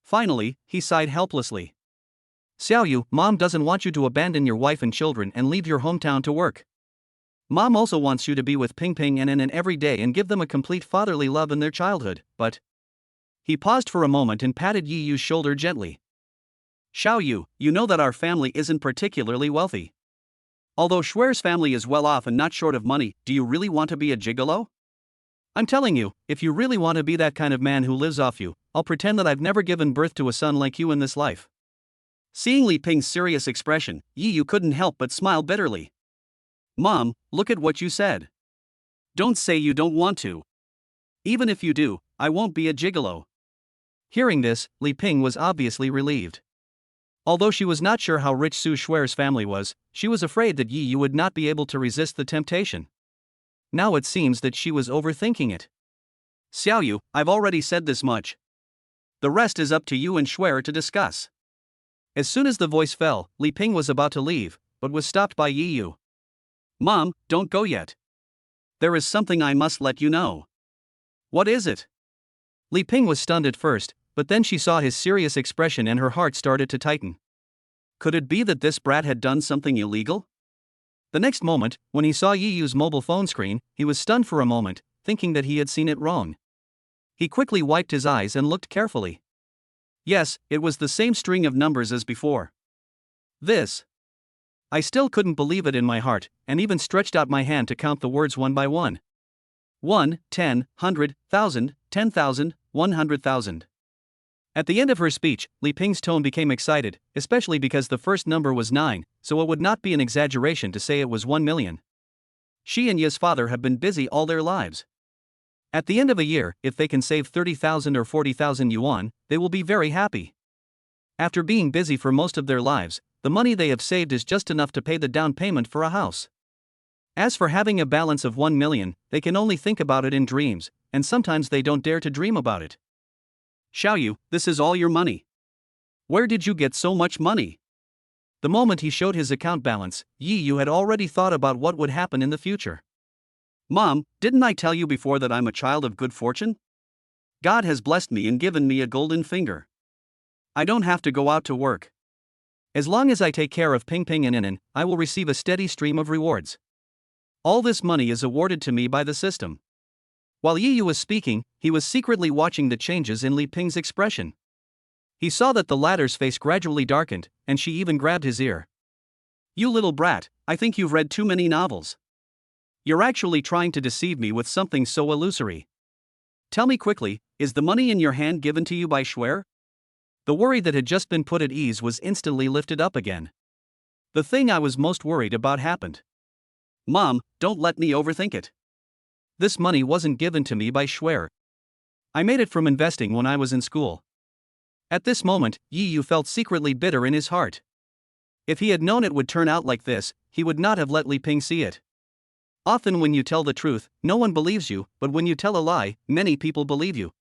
Finally, he sighed helplessly. Xiao Yu, Mom doesn't want you to abandon your wife and children and leave your hometown to work. Mom also wants you to be with Ping Ping and An every day and give them a complete fatherly love in their childhood, but... He paused for a moment and patted Yi Yu's shoulder gently. Xiao Yu, you know that our family isn't particularly wealthy. Although Shuer's family is well off and not short of money, do you really want to be a gigolo? I'm telling you, if you really want to be that kind of man who lives off you, I'll pretend that I've never given birth to a son like you in this life. Seeing Li Ping's serious expression, Yi Yu couldn't help but smile bitterly. Mom, look at what you said. Don't say you don't want to. Even if you do, I won't be a gigolo. Hearing this, Li Ping was obviously relieved. Although she was not sure how rich Su Shuer's family was, she was afraid that Yi Yu would not be able to resist the temptation. Now it seems that she was overthinking it. Xiao Yu, I've already said this much. The rest is up to you and Shuer to discuss. As soon as the voice fell, Li Ping was about to leave, but was stopped by Yi Yu. Mom, don't go yet. There is something I must let you know. What is it? Li Ping was stunned at first, but then she saw his serious expression and her heart started to tighten. Could it be that this brat had done something illegal? The next moment, when he saw Yi Yu's mobile phone screen, he was stunned for a moment, thinking that he had seen it wrong. He quickly wiped his eyes and looked carefully. Yes, it was the same string of numbers as before. This. I still couldn't believe it in my heart, and even stretched out my hand to count the words one by one. 1, 10, 100, 1,000, 10,000, 100,000. At the end of her speech, Li Ping's tone became excited, especially because the first number was 9, so it would not be an exaggeration to say it was 1 million. She and Yi's father have been busy all their lives. At the end of a year, if they can save 30,000 or 40,000 yuan, they will be very happy. After being busy for most of their lives, the money they have saved is just enough to pay the down payment for a house. As for having a balance of 1 million, they can only think about it in dreams, and sometimes they don't dare to dream about it. Xiaoyu, this is all your money. Where did you get so much money? The moment he showed his account balance, Yi had already thought about what would happen in the future. Mom, didn't I tell you before that I'm a child of good fortune? God has blessed me and given me a golden finger. I don't have to go out to work. As long as I take care of Ping Ping and Inen, I will receive a steady stream of rewards. All this money is awarded to me by the system. While Yi was speaking, he was secretly watching the changes in Li Ping's expression. He saw that the latter's face gradually darkened, and she even grabbed his ear. You little brat, I think you've read too many novels. You're actually trying to deceive me with something so illusory. Tell me quickly, is the money in your hand given to you by Schwer? The worry that had just been put at ease was instantly lifted up again. The thing I was most worried about happened. Mom, don't let me overthink it. This money wasn't given to me by Schwer. I made it from investing when I was in school. At this moment, Yi felt secretly bitter in his heart. If he had known it would turn out like this, he would not have let Li Ping see it. Often when you tell the truth, no one believes you, but when you tell a lie, many people believe you.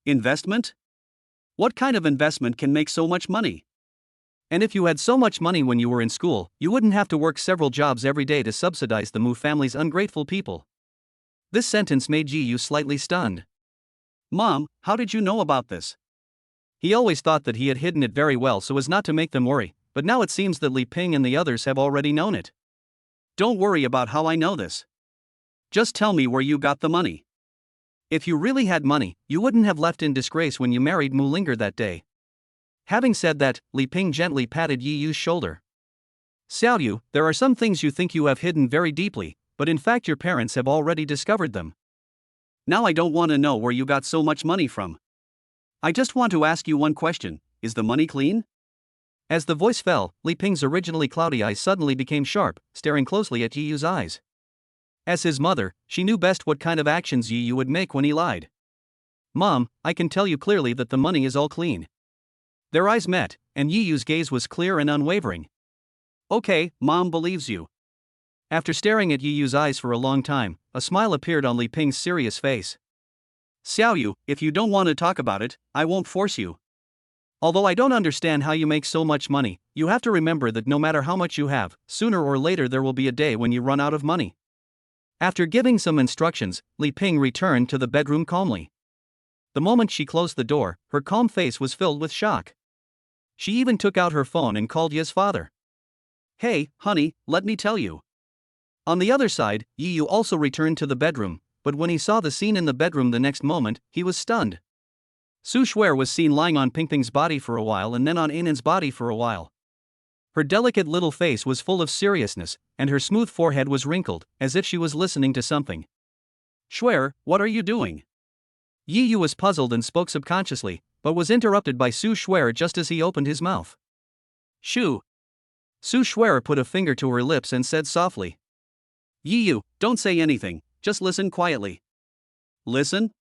Investment? What kind of investment can make so much money? And if you had so much money when you were in school, you wouldn't have to work several jobs every day to subsidize the Mu family's ungrateful people. This sentence made Yi slightly stunned. Mom, how did you know about this? He always thought that he had hidden it very well so as not to make them worry, but now it seems that Li Ping and the others have already known it. Don't worry about how I know this. Just tell me where you got the money. If you really had money, you wouldn't have left in disgrace when you married Mu Linger that day. Having said that, Li Ping gently patted Yi's shoulder. Xiaoyu, there are some things you think you have hidden very deeply, but in fact your parents have already discovered them. Now I don't want to know where you got so much money from. I just want to ask you one question, is the money clean? As the voice fell, Li Ping's originally cloudy eyes suddenly became sharp, staring closely at Yi's eyes. As his mother, she knew best what kind of actions Yi would make when he lied. Mom, I can tell you clearly that the money is all clean. Their eyes met, and Yi's gaze was clear and unwavering. Okay, Mom believes you. After staring at Yi's eyes for a long time, a smile appeared on Li Ping's serious face. Xiaoyu, if you don't want to talk about it, I won't force you. Although I don't understand how you make so much money, you have to remember that no matter how much you have, sooner or later there will be a day when you run out of money. After giving some instructions, Li Ping returned to the bedroom calmly. The moment she closed the door, her calm face was filled with shock. She even took out her phone and called Yi's father. Hey, honey, let me tell you. On the other side, Yi also returned to the bedroom, but when he saw the scene in the bedroom the next moment, he was stunned. Su Schwer was seen lying on Ping Ping's body for a while and then on Ainan's body for a while. Her delicate little face was full of seriousness, and her smooth forehead was wrinkled, as if she was listening to something. Schwer, what are you doing? Yi was puzzled and spoke subconsciously, but was interrupted by Su Schwer just as he opened his mouth. Shoo! Su Schwer put a finger to her lips and said softly. Yi, don't say anything, just listen quietly. Listen?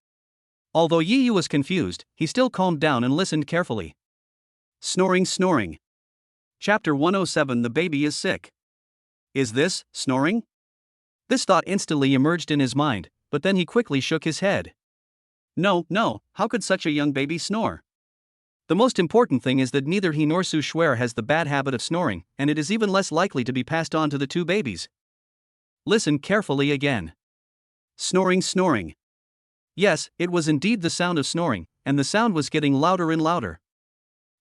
Although Yi was confused, he still calmed down and listened carefully. Snoring. Chapter 107. The baby is sick. Is this snoring? This thought instantly emerged in his mind, but then he quickly shook his head. No, how could such a young baby snore? The most important thing is that neither he nor Su Schwer has the bad habit of snoring, and it is even less likely to be passed on to the two babies. Listen carefully again. Snoring. Yes, it was indeed the sound of snoring, and the sound was getting louder and louder.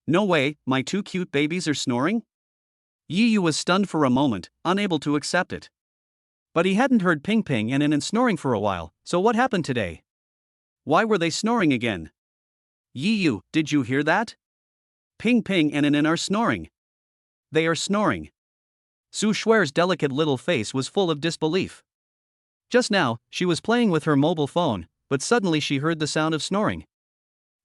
No way, my two cute babies are snoring? Yi was stunned for a moment, unable to accept it. But he hadn't heard Ping Ping and Inan snoring for a while, so what happened today? Why were they snoring again? Yi, did you hear that? Ping Ping and Inan are snoring. They are snoring. Su Schwer's delicate little face was full of disbelief. Just now, she was playing with her mobile phone, but suddenly she heard the sound of snoring.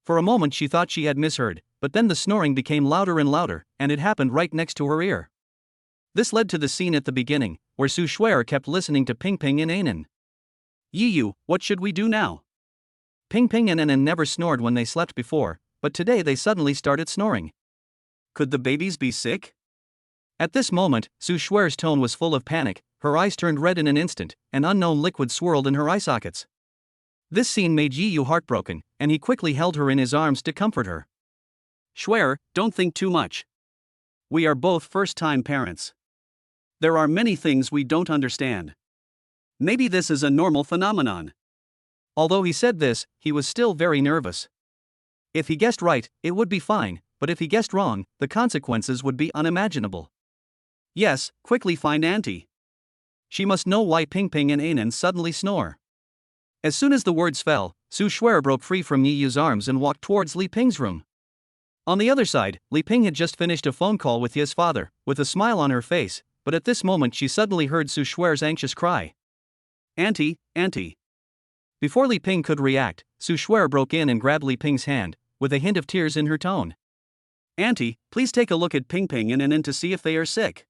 For a moment she thought she had misheard, but then the snoring became louder and louder, and it happened right next to her ear. This led to the scene at the beginning, where Su Schwer kept listening to Ping Ping and Ainan. Yi, what should we do now? Ping Ping and Ainan never snored when they slept before, but today they suddenly started snoring. Could the babies be sick? At this moment, Su Shuer's tone was full of panic, her eyes turned red in an instant, and unknown liquid swirled in her eye sockets. This scene made Yiyu heartbroken, and he quickly held her in his arms to comfort her. Shuer, don't think too much. We are both first-time parents. There are many things we don't understand. Maybe this is a normal phenomenon. Although he said this, he was still very nervous. If he guessed right, it would be fine, but if he guessed wrong, the consequences would be unimaginable. Yes, quickly find Auntie. She must know why Ping Ping and Anan suddenly snore. As soon as the words fell, Su Shuer broke free from Yiyu's arms and walked towards Li Ping's room. On the other side, Li Ping had just finished a phone call with his father, with a smile on her face, but at this moment she suddenly heard Su Shuer's anxious cry. Auntie, Auntie. Before Li Ping could react, Su Shuer broke in and grabbed Li Ping's hand, with a hint of tears in her tone. Auntie, please take a look at Ping Ping and Anan to see if they are sick.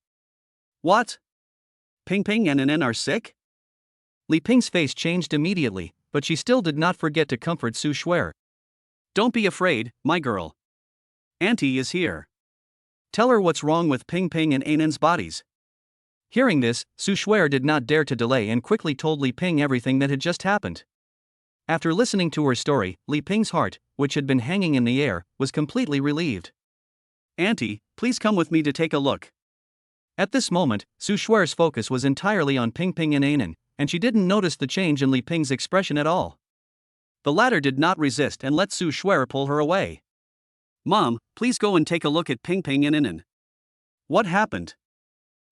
What? Ping Ping and Anan are sick? Li Ping's face changed immediately, but she still did not forget to comfort Su Shuer. Don't be afraid, my girl. Auntie is here. Tell her what's wrong with Ping Ping and Anan's bodies. Hearing this, Su Shuer did not dare to delay and quickly told Li Ping everything that had just happened. After listening to her story, Li Ping's heart, which had been hanging in the air, was completely relieved. Auntie, please come with me to take a look. At this moment, Su Shuer's focus was entirely on Ping Ping and Anan, and she didn't notice the change in Li Ping's expression at all. The latter did not resist and let Su Shuer pull her away. Mom, please go and take a look at Ping Ping and Anan. What happened?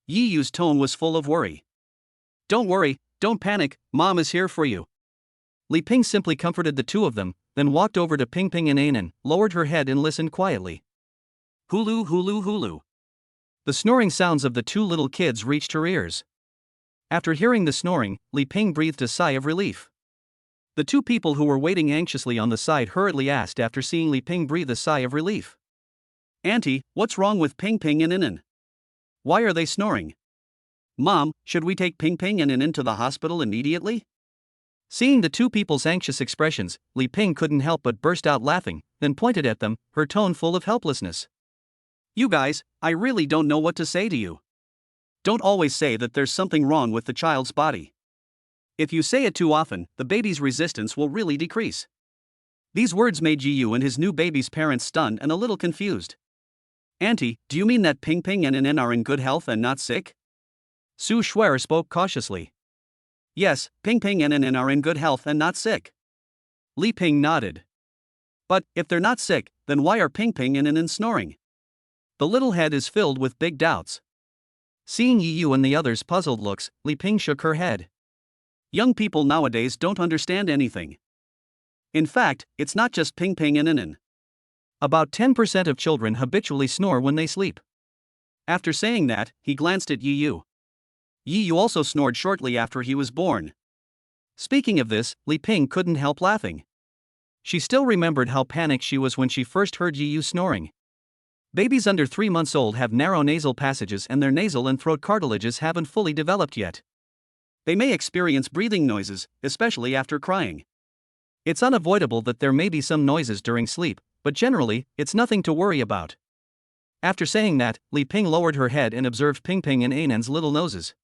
Yiyu's tone was full of worry. Don't worry, don't panic, Mom is here for you. Li Ping simply comforted the two of them, then walked over to Ping Ping and Anan, lowered her head and listened quietly. Hulu hulu hulu. The snoring sounds of the two little kids reached her ears. After hearing the snoring, Li Ping breathed a sigh of relief. The two people who were waiting anxiously on the side hurriedly asked after seeing Li Ping breathe a sigh of relief. Auntie, what's wrong with Ping Ping and Anan? Why are they snoring? Mom, should we take Ping Ping and Anan to the hospital immediately? Seeing the two people's anxious expressions, Li Ping couldn't help but burst out laughing, then pointed at them, her tone full of helplessness. You guys, I really don't know what to say to you. Don't always say that there's something wrong with the child's body. If you say it too often, the baby's resistance will really decrease. These words made Yiyu and his new baby's parents stunned and a little confused. Auntie, do you mean that Ping Ping and Anan are in good health and not sick? Su Shuer spoke cautiously. Yes, Ping Ping and Anan are in good health and not sick. Li Ping nodded. But, if they're not sick, then why are Ping Ping and Anan snoring? The little head is filled with big doubts. Seeing Yiyu and the others' puzzled looks, Li Ping shook her head. Young people nowadays don't understand anything. In fact, it's not just Ping Ping and Anan. About 10% of children habitually snore when they sleep. After saying that, he glanced at Yiyu. Yiyu also snored shortly after he was born. Speaking of this, Li Ping couldn't help laughing. She still remembered how panicked she was when she first heard Yiyu snoring. Babies under 3 months old have narrow nasal passages and their nasal and throat cartilages haven't fully developed yet. They may experience breathing noises, especially after crying. It's unavoidable that there may be some noises during sleep, but generally, it's nothing to worry about. After saying that, Li Ping lowered her head and observed Ping Ping and Anan's little noses.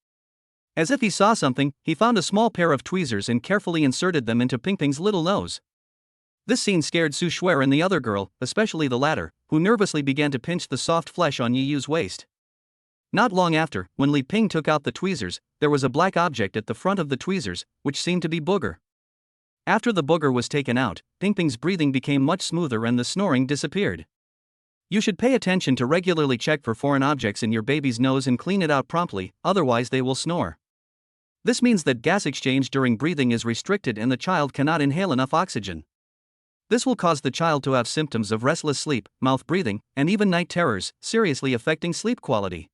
As if he saw something, he found a small pair of tweezers and carefully inserted them into Ping Ping's little nose. This scene scared Su Shuer and the other girl, especially the latter, who nervously began to pinch the soft flesh on Yiyu's waist. Not long after, when Li Ping took out the tweezers, there was a black object at the front of the tweezers, which seemed to be booger. After the booger was taken out, Ping Ping's breathing became much smoother and the snoring disappeared. You should pay attention to regularly check for foreign objects in your baby's nose and clean it out promptly, otherwise they will snore. This means that gas exchange during breathing is restricted and the child cannot inhale enough oxygen. This will cause the child to have symptoms of restless sleep, mouth breathing, and even night terrors, seriously affecting sleep quality.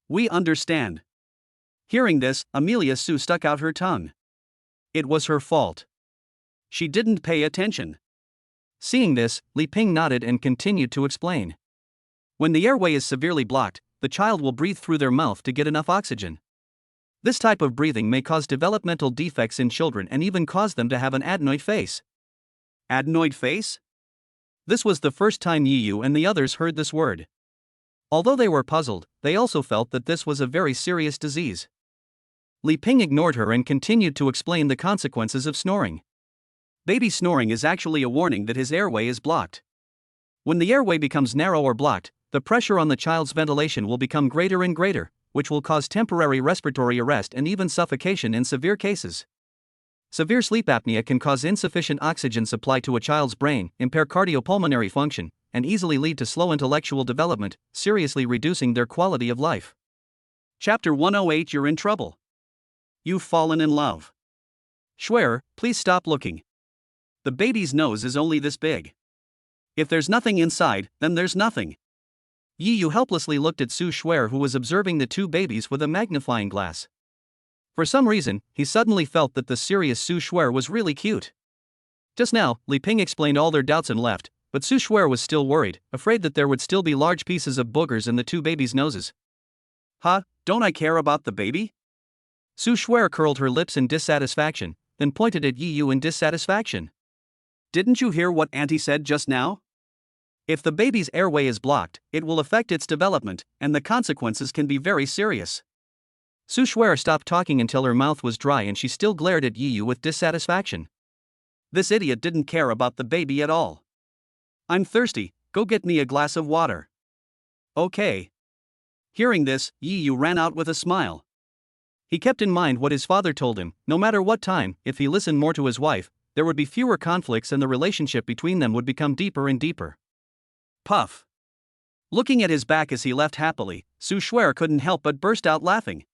We understand. Hearing this, Amelia Sue stuck out her tongue. It was her fault. She didn't pay attention. Seeing this, Li Ping nodded and continued to explain. When the airway is severely blocked, the child will breathe through their mouth to get enough oxygen. This type of breathing may cause developmental defects in children and even cause them to have an adenoid face. Adenoid face? This was the first time Yiyu and the others heard this word. Although they were puzzled, they also felt that this was a very serious disease. Li Ping ignored her and continued to explain the consequences of snoring. Baby snoring is actually a warning that his airway is blocked. When the airway becomes narrow or blocked, the pressure on the child's ventilation will become greater and greater, which will cause temporary respiratory arrest and even suffocation in severe cases. Severe sleep apnea can cause insufficient oxygen supply to a child's brain, impair cardiopulmonary function, and easily lead to slow intellectual development, seriously reducing their quality of life. Chapter 108. You're in trouble. You've fallen in love. Schwer, please stop looking. The baby's nose is only this big. If there's nothing inside, then there's nothing. Yi Yu helplessly looked at Su Schwer, who was observing the two babies with a magnifying glass. For some reason, he suddenly felt that the serious Su Schwer was really cute. Just now, Li Ping explained all their doubts and left, but Su Schwer was still worried, afraid that there would still be large pieces of boogers in the two babies' noses. Huh, don't I care about the baby? Su Schwer curled her lips in dissatisfaction, then pointed at Yi Yu in dissatisfaction. Didn't you hear what Auntie said just now? If the baby's airway is blocked, it will affect its development, and the consequences can be very serious. Su Schwer stopped talking until her mouth was dry and she still glared at Yi Yu with dissatisfaction. This idiot didn't care about the baby at all. I'm thirsty, go get me a glass of water. Okay. Hearing this, Yi Yu ran out with a smile. He kept in mind what his father told him: no matter what time, if he listened more to his wife, there would be fewer conflicts and the relationship between them would become deeper and deeper. Puff. Looking at his back as he left happily, Su Schwer couldn't help but burst out laughing.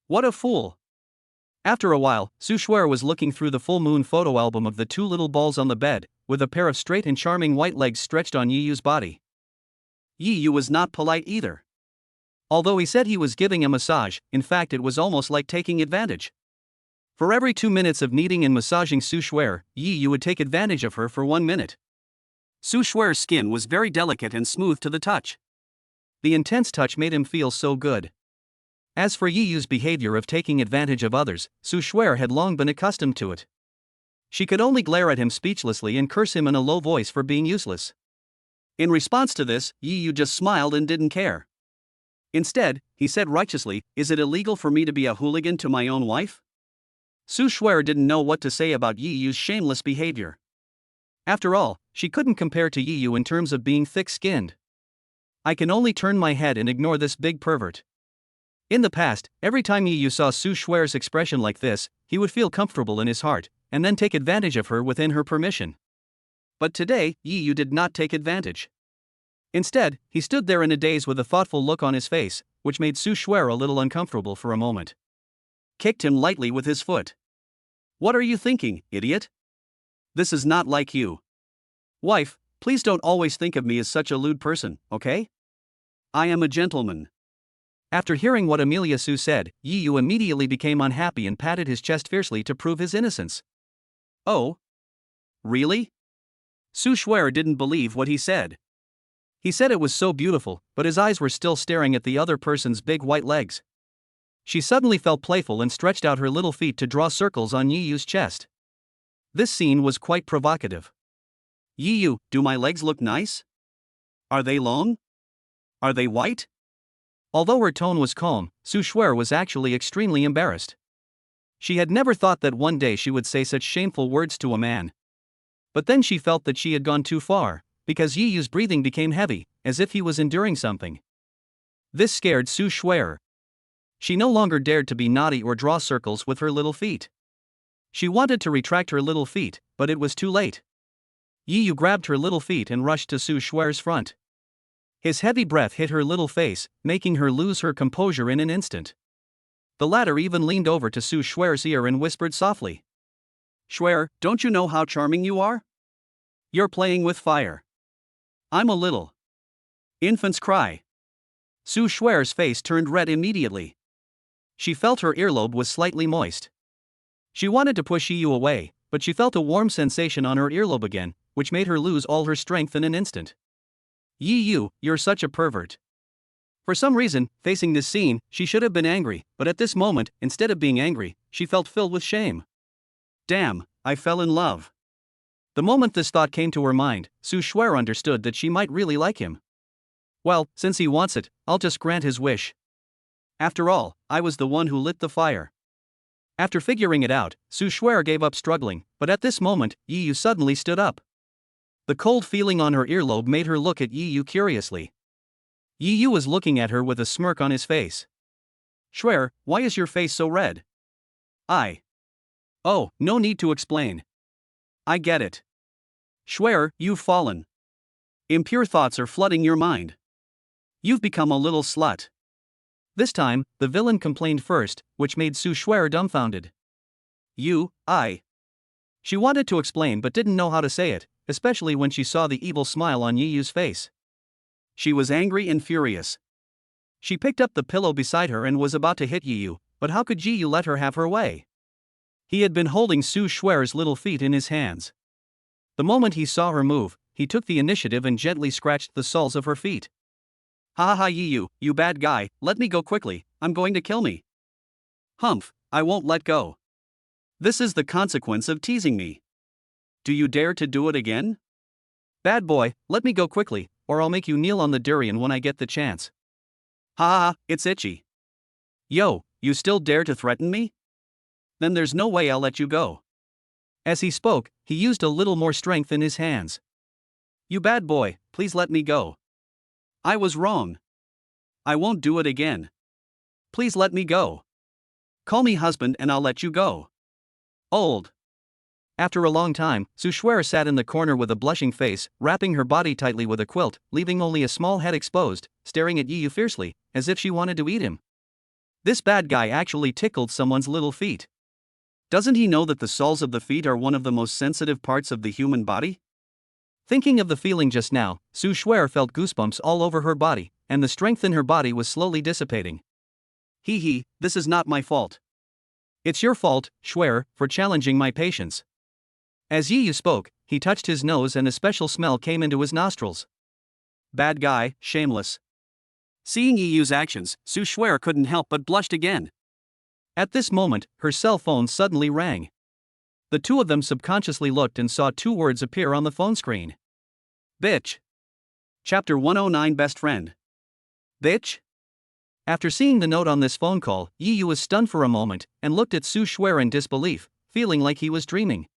What a fool. After a while, Su Schwer was looking through the full moon photo album of the two little balls on the bed, with a pair of straight and charming white legs stretched on Yi Yu's body. Yi Yu was not polite either. Although he said he was giving a massage, in fact it was almost like taking advantage. For every 2 minutes of kneading and massaging Su Schwer, Yi Yu would take advantage of her for 1 minute. Su Schwer's skin was very delicate and smooth to the touch. The intense touch made him feel so good. As for Yi Yu's behavior of taking advantage of others, Su Schwer had long been accustomed to it. She could only glare at him speechlessly and curse him in a low voice for being useless. In response to this, Yi Yu just smiled and didn't care. Instead, he said righteously, "Is it illegal for me to be a hooligan to my own wife?" Su Schwer didn't know what to say about Yi Yu's shameless behavior. After all, she couldn't compare to Yi Yu in terms of being thick-skinned. I can only turn my head and ignore this big pervert. In the past, every time Yi Yu saw Su Schwer's expression like this, he would feel comfortable in his heart, and then take advantage of her within her permission. But today, Yi Yu did not take advantage. Instead, he stood there in a daze with a thoughtful look on his face, which made Su Schwer a little uncomfortable for a moment. Kicked him lightly with his foot. What are you thinking, idiot? This is not like you. Wife, please don't always think of me as such a lewd person, okay? I am a gentleman. After hearing what Amelia Su said, Yi Yu immediately became unhappy and patted his chest fiercely to prove his innocence. Oh? Really? Su Schwer didn't believe what he said. He said it was so beautiful, but his eyes were still staring at the other person's big white legs. She suddenly felt playful and stretched out her little feet to draw circles on Yi Yu's chest. This scene was quite provocative. Yi Yu, do my legs look nice? Are they long? Are they white? Although her tone was calm, Su Schwer was actually extremely embarrassed. She had never thought that one day she would say such shameful words to a man. But then she felt that she had gone too far, because Yi Yu's breathing became heavy, as if he was enduring something. This scared Su Schwer. She no longer dared to be naughty or draw circles with her little feet. She wanted to retract her little feet, but it was too late. Yi Yu grabbed her little feet and rushed to Su Schwer's front. His heavy breath hit her little face, making her lose her composure in an instant. The latter even leaned over to Su Schwer's ear and whispered softly. Schwer, don't you know how charming you are? You're playing with fire. I'm a little. Infants cry. Su Schwer's face turned red immediately. She felt her earlobe was slightly moist. She wanted to push Yi Yu away, but she felt a warm sensation on her earlobe again, which made her lose all her strength in an instant. Yi Yu, you're such a pervert. For some reason, facing this scene, she should have been angry, but at this moment, instead of being angry, she felt filled with shame. Damn, I fell in love. The moment this thought came to her mind, Su Schwer understood that she might really like him. Well, since he wants it, I'll just grant his wish. After all, I was the one who lit the fire. After figuring it out, Su Shuer gave up struggling, but at this moment, Yi Yu suddenly stood up. The cold feeling on her earlobe made her look at Yi Yu curiously. Yi Yu was looking at her with a smirk on his face. Shuer, why is your face so red? Oh, no need to explain. I get it. Shuer, you've fallen. Impure thoughts are flooding your mind. You've become a little slut. This time, the villain complained first, which made Su Shuer dumbfounded. She wanted to explain but didn't know how to say it, especially when she saw the evil smile on Yi Yu's face. She was angry and furious. She picked up the pillow beside her and was about to hit Yi Yu, but how could Yi Yu let her have her way? He had been holding Su Shuer's little feet in his hands. The moment he saw her move, he took the initiative and gently scratched the soles of her feet. Ha ha Yi Yu, you bad guy, let me go quickly, I'm going to kill me. Humph, I won't let go. This is the consequence of teasing me. Do you dare to do it again? Bad boy, let me go quickly, or I'll make you kneel on the durian when I get the chance. Ha ha, it's itchy. Yo, you still dare to threaten me? Then there's no way I'll let you go. As he spoke, he used a little more strength in his hands. You bad boy, please let me go. I was wrong. I won't do it again. Please let me go. Call me husband and I'll let you go. Old. After a long time, Su Shuer sat in the corner with a blushing face, wrapping her body tightly with a quilt, leaving only a small head exposed, staring at Yi Yu fiercely, as if she wanted to eat him. This bad guy actually tickled someone's little feet. Doesn't he know that the soles of the feet are one of the most sensitive parts of the human body? Thinking of the feeling just now, Su Shuer felt goosebumps all over her body, and the strength in her body was slowly dissipating. This is not my fault. It's your fault, Shuer, for challenging my patience. As Yi Yu spoke, he touched his nose and a special smell came into his nostrils. Bad guy, shameless. Seeing Yi Yu's actions, Su Shuer couldn't help but blushed again. At this moment, her cell phone suddenly rang. The two of them subconsciously looked and saw two words appear on the phone screen. Bitch. Chapter 109 Best Friend. Bitch? After seeing the note on this phone call, Yi Yu was stunned for a moment and looked at Su Shuer in disbelief, feeling like he was dreaming.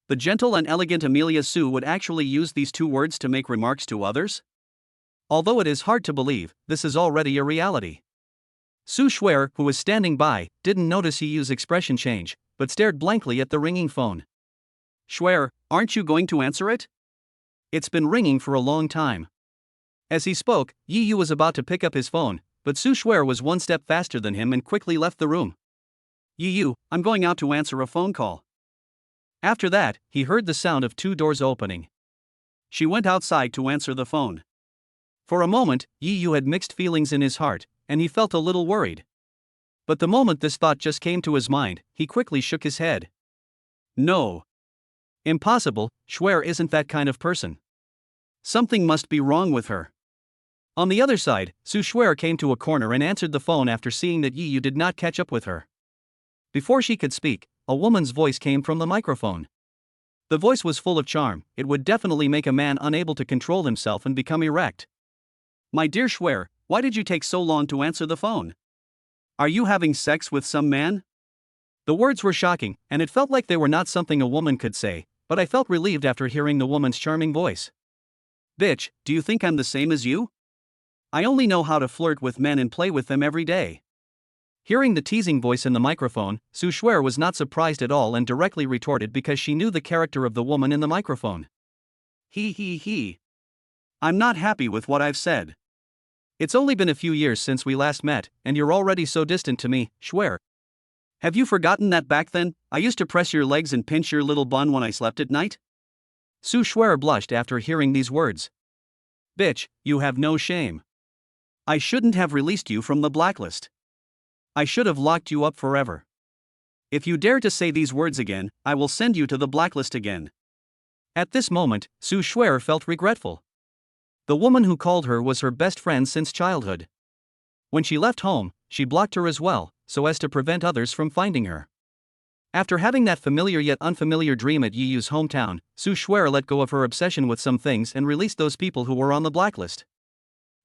The gentle and elegant Amelia Su would actually use these two words to make remarks to others? Although it is hard to believe, this is already a reality. Su Shuer, who was standing by, didn't notice Yi Yu's expression change, but stared blankly at the ringing phone. Shuer, aren't you going to answer it? It's been ringing for a long time. As he spoke, Yi Yu was about to pick up his phone, but Su Shuer was one step faster than him and quickly left the room. Yi Yu, I'm going out to answer a phone call. After that, he heard the sound of two doors opening. She went outside to answer the phone. For a moment, Yi Yu had mixed feelings in his heart, and he felt a little worried. But the moment this thought just came to his mind, he quickly shook his head. No. Impossible, Shuer isn't that kind of person. Something must be wrong with her. On the other side, Su Shuer came to a corner and answered the phone after seeing that Yi Yu did not catch up with her. Before she could speak, a woman's voice came from the microphone. The voice was full of charm, it would definitely make a man unable to control himself and become erect. My dear Shuer, why did you take so long to answer the phone? Are you having sex with some man? The words were shocking, and it felt like they were not something a woman could say, but I felt relieved after hearing the woman's charming voice. Bitch, do you think I'm the same as you? I only know how to flirt with men and play with them every day. Hearing the teasing voice in the microphone, Su Shuer was not surprised at all and directly retorted because she knew the character of the woman in the microphone. I'm not happy with what I've said. It's only been a few years since we last met, and you're already so distant to me, Shuer. Have you forgotten that back then, I used to press your legs and pinch your little bun when I slept at night? Su Shuer blushed after hearing these words. Bitch, you have no shame. I shouldn't have released you from the blacklist. I should have locked you up forever. If you dare to say these words again, I will send you to the blacklist again. At this moment, Su Shuer felt regretful. The woman who called her was her best friend since childhood. When she left home, she blocked her as well, so as to prevent others from finding her. After having that familiar yet unfamiliar dream at Yi Yu's hometown, Su Shuer let go of her obsession with some things and released those people who were on the blacklist.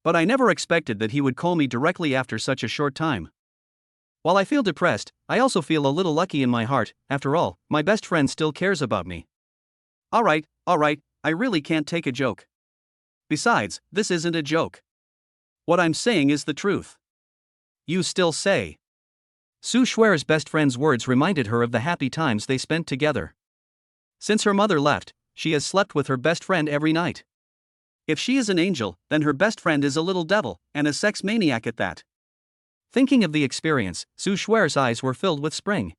But I never expected that he would call me directly after such a short time. While I feel depressed, I also feel a little lucky in my heart. After all, my best friend still cares about me. Alright, I really can't take a joke. Besides, this isn't a joke. What I'm saying is the truth. You still say. Su Shui's best friend's words reminded her of the happy times they spent together. Since her mother left, she has slept with her best friend every night. If she is an angel, then her best friend is a little devil, and a sex maniac at that. Thinking of the experience, Su Shui's eyes were filled with spring.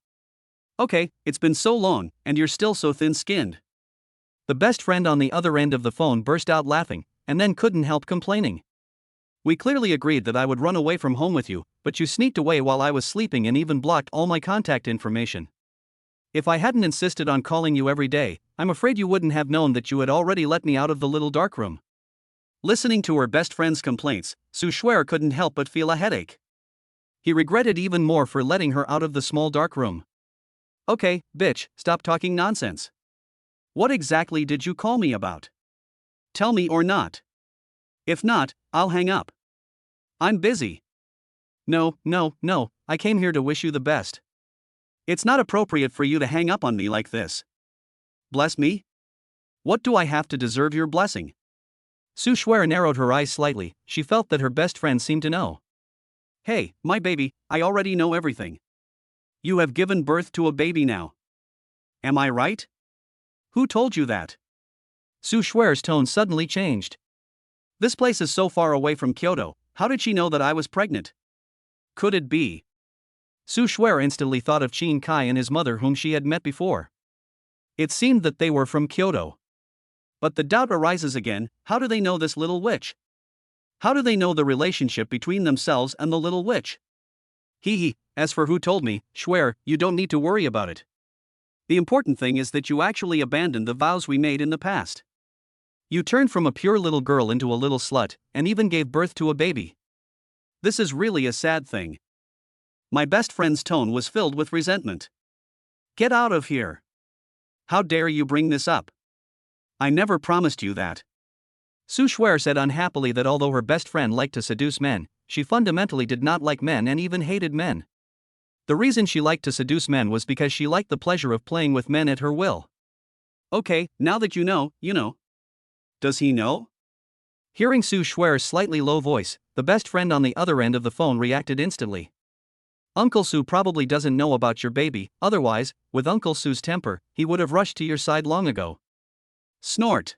Okay, it's been so long, and you're still so thin-skinned. The best friend on the other end of the phone burst out laughing, and then couldn't help complaining. We clearly agreed that I would run away from home with you, but you sneaked away while I was sleeping and even blocked all my contact information. If I hadn't insisted on calling you every day, I'm afraid you wouldn't have known that you had already let me out of the little dark room. Listening to her best friend's complaints, Su Shui couldn't help but feel a headache. He regretted even more for letting her out of the small dark room. Okay, bitch, stop talking nonsense. What exactly did you call me about? Tell me or not. If not, I'll hang up. I'm busy. No, I came here to wish you the best. It's not appropriate for you to hang up on me like this. Bless me? What do I have to deserve your blessing? Su Shui narrowed her eyes slightly. She felt that her best friend seemed to know. Hey, my baby, I already know everything. You have given birth to a baby now. Am I right? Who told you that? Su Shui's tone suddenly changed. This place is so far away from Kyoto, how did she know that I was pregnant? Could it be? Su Shui instantly thought of Qin Kai and his mother whom she had met before. It seemed that they were from Kyoto. But the doubt arises again, how do they know this little witch? How do they know the relationship between themselves and the little witch? As for who told me, Shui, you don't need to worry about it. The important thing is that you actually abandoned the vows we made in the past. You turned from a pure little girl into a little slut, and even gave birth to a baby. This is really a sad thing. My best friend's tone was filled with resentment. Get out of here. How dare you bring this up? I never promised you that. Su Shui said unhappily that although her best friend liked to seduce men, she fundamentally did not like men and even hated men. The reason she liked to seduce men was because she liked the pleasure of playing with men at her will. Okay, now that you know, you know. Does he know? Hearing Su Shui's slightly low voice, the best friend on the other end of the phone reacted instantly. Uncle Su probably doesn't know about your baby, otherwise, with Uncle Su's temper, he would have rushed to your side long ago. Snort.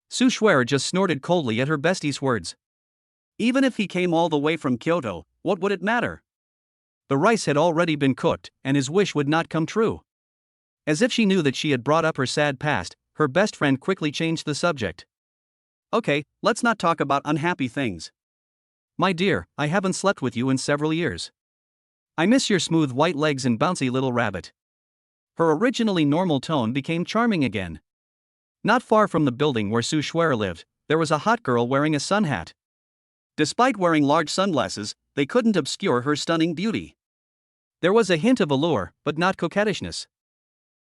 Su Shui just snorted coldly at her bestie's words. Even if he came all the way from Kyoto, what would it matter? The rice had already been cooked, and his wish would not come true. As if she knew that she had brought up her sad past, her best friend quickly changed the subject. Okay, let's not talk about unhappy things. My dear, I haven't slept with you in several years. I miss your smooth white legs and bouncy little rabbit. Her originally normal tone became charming again. Not far from the building where Su Shui lived, there was a hot girl wearing a sun hat. Despite wearing large sunglasses, they couldn't obscure her stunning beauty. There was a hint of allure, but not coquettishness.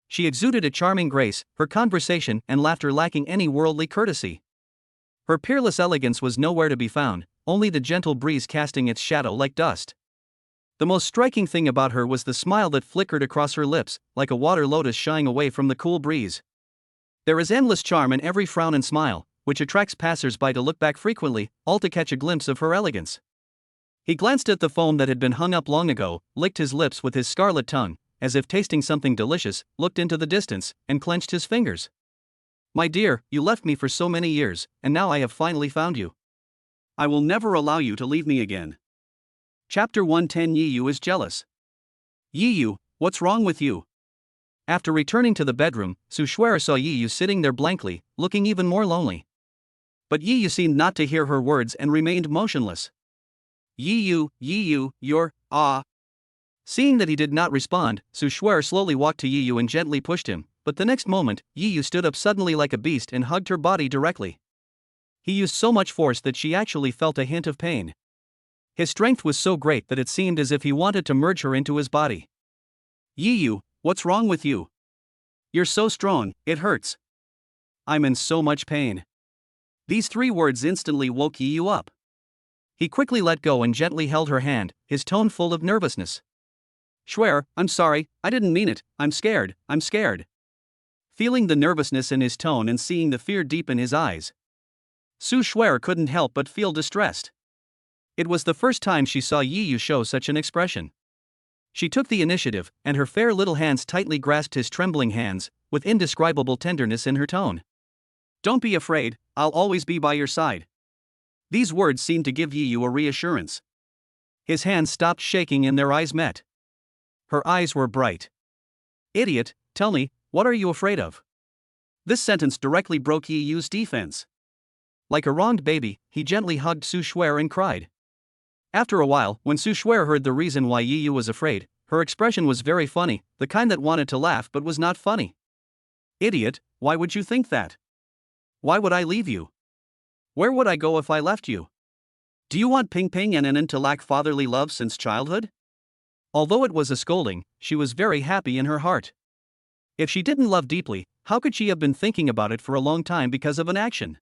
She exuded a charming grace, her conversation and laughter lacking any worldly courtesy. Her peerless elegance was nowhere to be found, only the gentle breeze casting its shadow like dust. The most striking thing about her was the smile that flickered across her lips, like a water lotus shying away from the cool breeze. There is endless charm in every frown and smile, which attracts passers-by to look back frequently, all to catch a glimpse of her elegance. He glanced at the phone that had been hung up long ago, licked his lips with his scarlet tongue, as if tasting something delicious, looked into the distance, and clenched his fingers. My dear, you left me for so many years, and now I have finally found you. I will never allow you to leave me again. Chapter 110. Yiyu is jealous. Yiyu, what's wrong with you? After returning to the bedroom, Su Shui saw Yiyu sitting there blankly, looking even more lonely. But Yiyu seemed not to hear her words and remained motionless. Yiyu, you're. Seeing that he did not respond, Su Shui slowly walked to Yiyu and gently pushed him, but the next moment, Yiyu stood up suddenly like a beast and hugged her body directly. He used so much force that she actually felt a hint of pain. His strength was so great that it seemed as if he wanted to merge her into his body. Yiyu, what's wrong with you? You're so strong, it hurts. I'm in so much pain. These three words instantly woke Yiyu up. He quickly let go and gently held her hand, his tone full of nervousness. Schwer, I'm sorry, I didn't mean it, I'm scared. Feeling the nervousness in his tone and seeing the fear deep in his eyes, Su Schwer couldn't help but feel distressed. It was the first time she saw Yi Yu show such an expression. She took the initiative, and her fair little hands tightly grasped his trembling hands, with indescribable tenderness in her tone. Don't be afraid, I'll always be by your side. These words seemed to give Yi Yu a reassurance. His hands stopped shaking and their eyes met. Her eyes were bright. Idiot, tell me, what are you afraid of? This sentence directly broke Yi Yu's defense. Like a wronged baby, he gently hugged Su Schwer and cried. After a while, when Su Schwer heard the reason why Yi Yu was afraid, her expression was very funny, the kind that wanted to laugh but was not funny. Idiot, why would you think that? Why would I leave you? Where would I go if I left you? Do you want Ping Ping and Anan to lack fatherly love since childhood? Although it was a scolding, she was very happy in her heart. If she didn't love deeply, how could she have been thinking about it for a long time because of an action?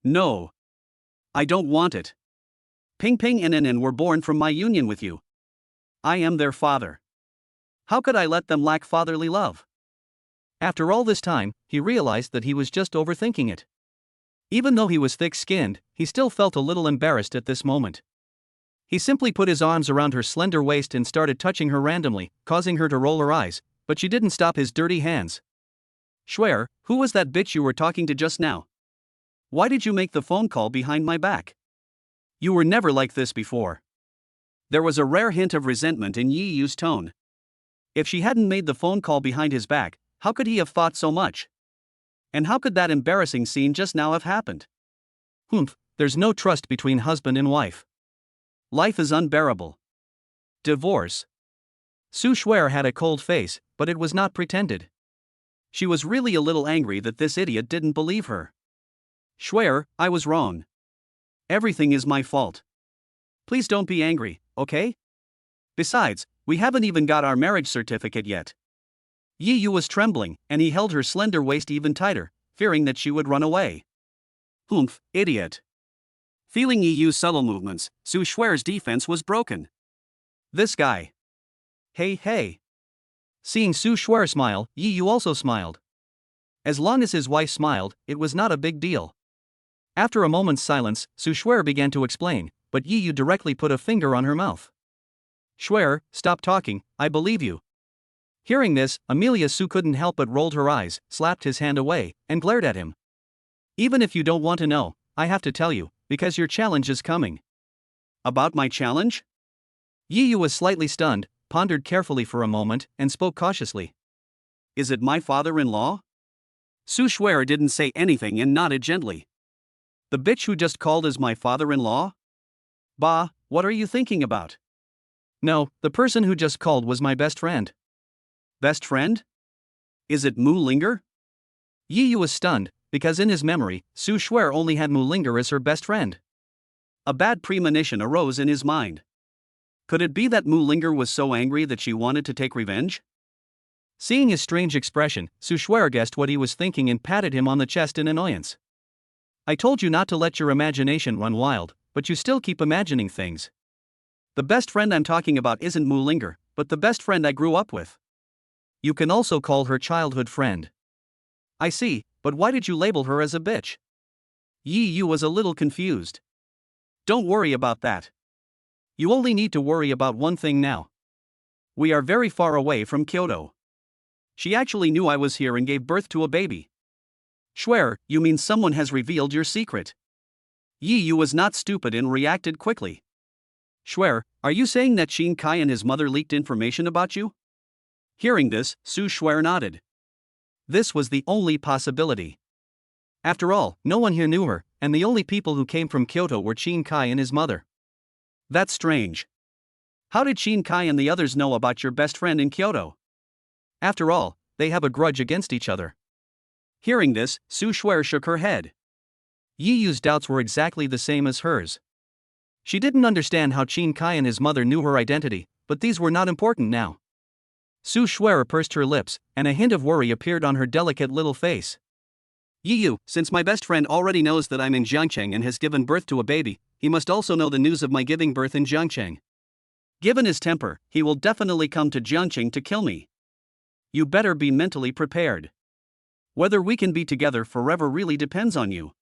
No. I don't want it. Ping Ping and Anan were born from my union with you. I am their father. How could I let them lack fatherly love? After all this time, he realized that he was just overthinking it. Even though he was thick-skinned, he still felt a little embarrassed at this moment. He simply put his arms around her slender waist and started touching her randomly, causing her to roll her eyes, but she didn't stop his dirty hands. Schwer, who was that bitch you were talking to just now? Why did you make the phone call behind my back? You were never like this before. There was a rare hint of resentment in Yi Yu's tone. If she hadn't made the phone call behind his back, how could he have thought so much? And how could that embarrassing scene just now have happened? There's no trust between husband and wife. Life is unbearable. Divorce. Su Schwer had a cold face, but it was not pretended. She was really a little angry that this idiot didn't believe her. Schwer, I was wrong. Everything is my fault. Please don't be angry, okay? Besides, we haven't even got our marriage certificate yet. Yi Yu was trembling, and he held her slender waist even tighter, fearing that she would run away. Idiot. Feeling Yi Yu's subtle movements, Su Schwer's defense was broken. This guy. Hey. Seeing Su Schwer smile, Yi Yu also smiled. As long as his wife smiled, it was not a big deal. After a moment's silence, Su Schwer began to explain, but Yi Yu directly put a finger on her mouth. Schwer, stop talking, I believe you. Hearing this, Amelia Su couldn't help but rolled her eyes, slapped his hand away, and glared at him. Even if you don't want to know, I have to tell you, because your challenge is coming. About my challenge? Yi Yu was slightly stunned, pondered carefully for a moment, and spoke cautiously. Is it my father-in-law? Su Schwer didn't say anything and nodded gently. The bitch who just called is my father-in-law? Bah, what are you thinking about? No, the person who just called was my best friend. Best friend? Is it Mu Linger? Yi Yu was stunned, because in his memory, Su Schwer only had Mu Linger as her best friend. A bad premonition arose in his mind. Could it be that Mu Linger was so angry that she wanted to take revenge? Seeing his strange expression, Su Schwer guessed what he was thinking and patted him on the chest in annoyance. I told you not to let your imagination run wild, but you still keep imagining things. The best friend I'm talking about isn't Mu Linger, but the best friend I grew up with. You can also call her childhood friend. I see, but why did you label her as a bitch? Yi Yu was a little confused. Don't worry about that. You only need to worry about one thing now. We are very far away from Kyoto. She actually knew I was here and gave birth to a baby. Schwer, you mean someone has revealed your secret? Yi Yu was not stupid and reacted quickly. Schwer, are you saying that Qin Kai and his mother leaked information about you? Hearing this, Su Schwer nodded. This was the only possibility. After all, no one here knew her, and the only people who came from Kyoto were Qin Kai and his mother. That's strange. How did Qin Kai and the others know about your best friend in Kyoto? After all, they have a grudge against each other. Hearing this, Su Schwer shook her head. Yi Yu's doubts were exactly the same as hers. She didn't understand how Qin Kai and his mother knew her identity, but these were not important now. Su Schwer pursed her lips, and a hint of worry appeared on her delicate little face. Yi Yu, since my best friend already knows that I'm in Jiangcheng and has given birth to a baby, he must also know the news of my giving birth in Jiangcheng. Given his temper, he will definitely come to Jiangcheng to kill me. You better be mentally prepared. Whether we can be together forever really depends on you.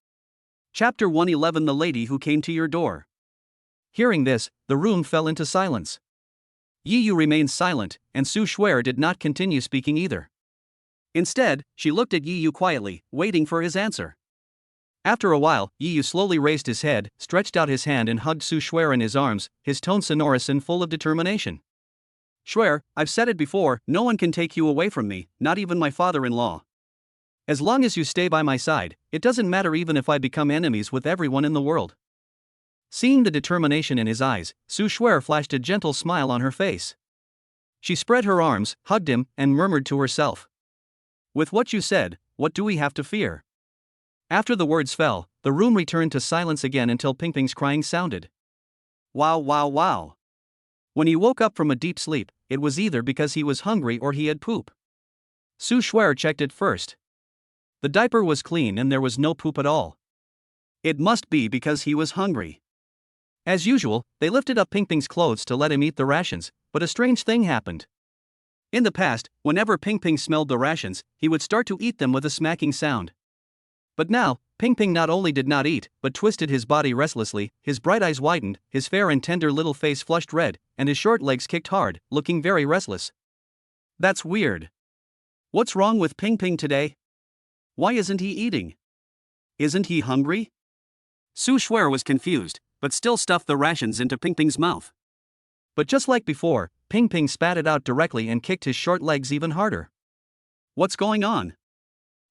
Chapter 111 The Lady Who Came to Your Door. Hearing this, the room fell into silence. Yi Yu remained silent, and Su Shuer did not continue speaking either. Instead, she looked at Yi Yu quietly, waiting for his answer. After a while, Yi Yu slowly raised his head, stretched out his hand and hugged Su Shuer in his arms, his tone sonorous and full of determination. Shuer, I've said it before, no one can take you away from me, not even my father-in-law. As long as you stay by my side, it doesn't matter even if I become enemies with everyone in the world. Seeing the determination in his eyes, Su Shuer flashed a gentle smile on her face. She spread her arms, hugged him, and murmured to herself. With what you said, what do we have to fear? After the words fell, the room returned to silence again until Pingping's crying sounded. Wow, wow, wow. When he woke up from a deep sleep, it was either because he was hungry or he had poop. Su Shuer checked it first. The diaper was clean and there was no poop at all. It must be because he was hungry. As usual, they lifted up Pingping's clothes to let him eat the rations, but a strange thing happened. In the past, whenever Pingping smelled the rations, he would start to eat them with a smacking sound. But now, Pingping not only did not eat, but twisted his body restlessly, his bright eyes widened, his fair and tender little face flushed red, and his short legs kicked hard, looking very restless. That's weird. What's wrong with Pingping today? Why isn't he eating? Isn't he hungry? Su Shuer was confused, but still stuffed the rations into Pingping's mouth. But just like before, Pingping spat it out directly and kicked his short legs even harder. What's going on?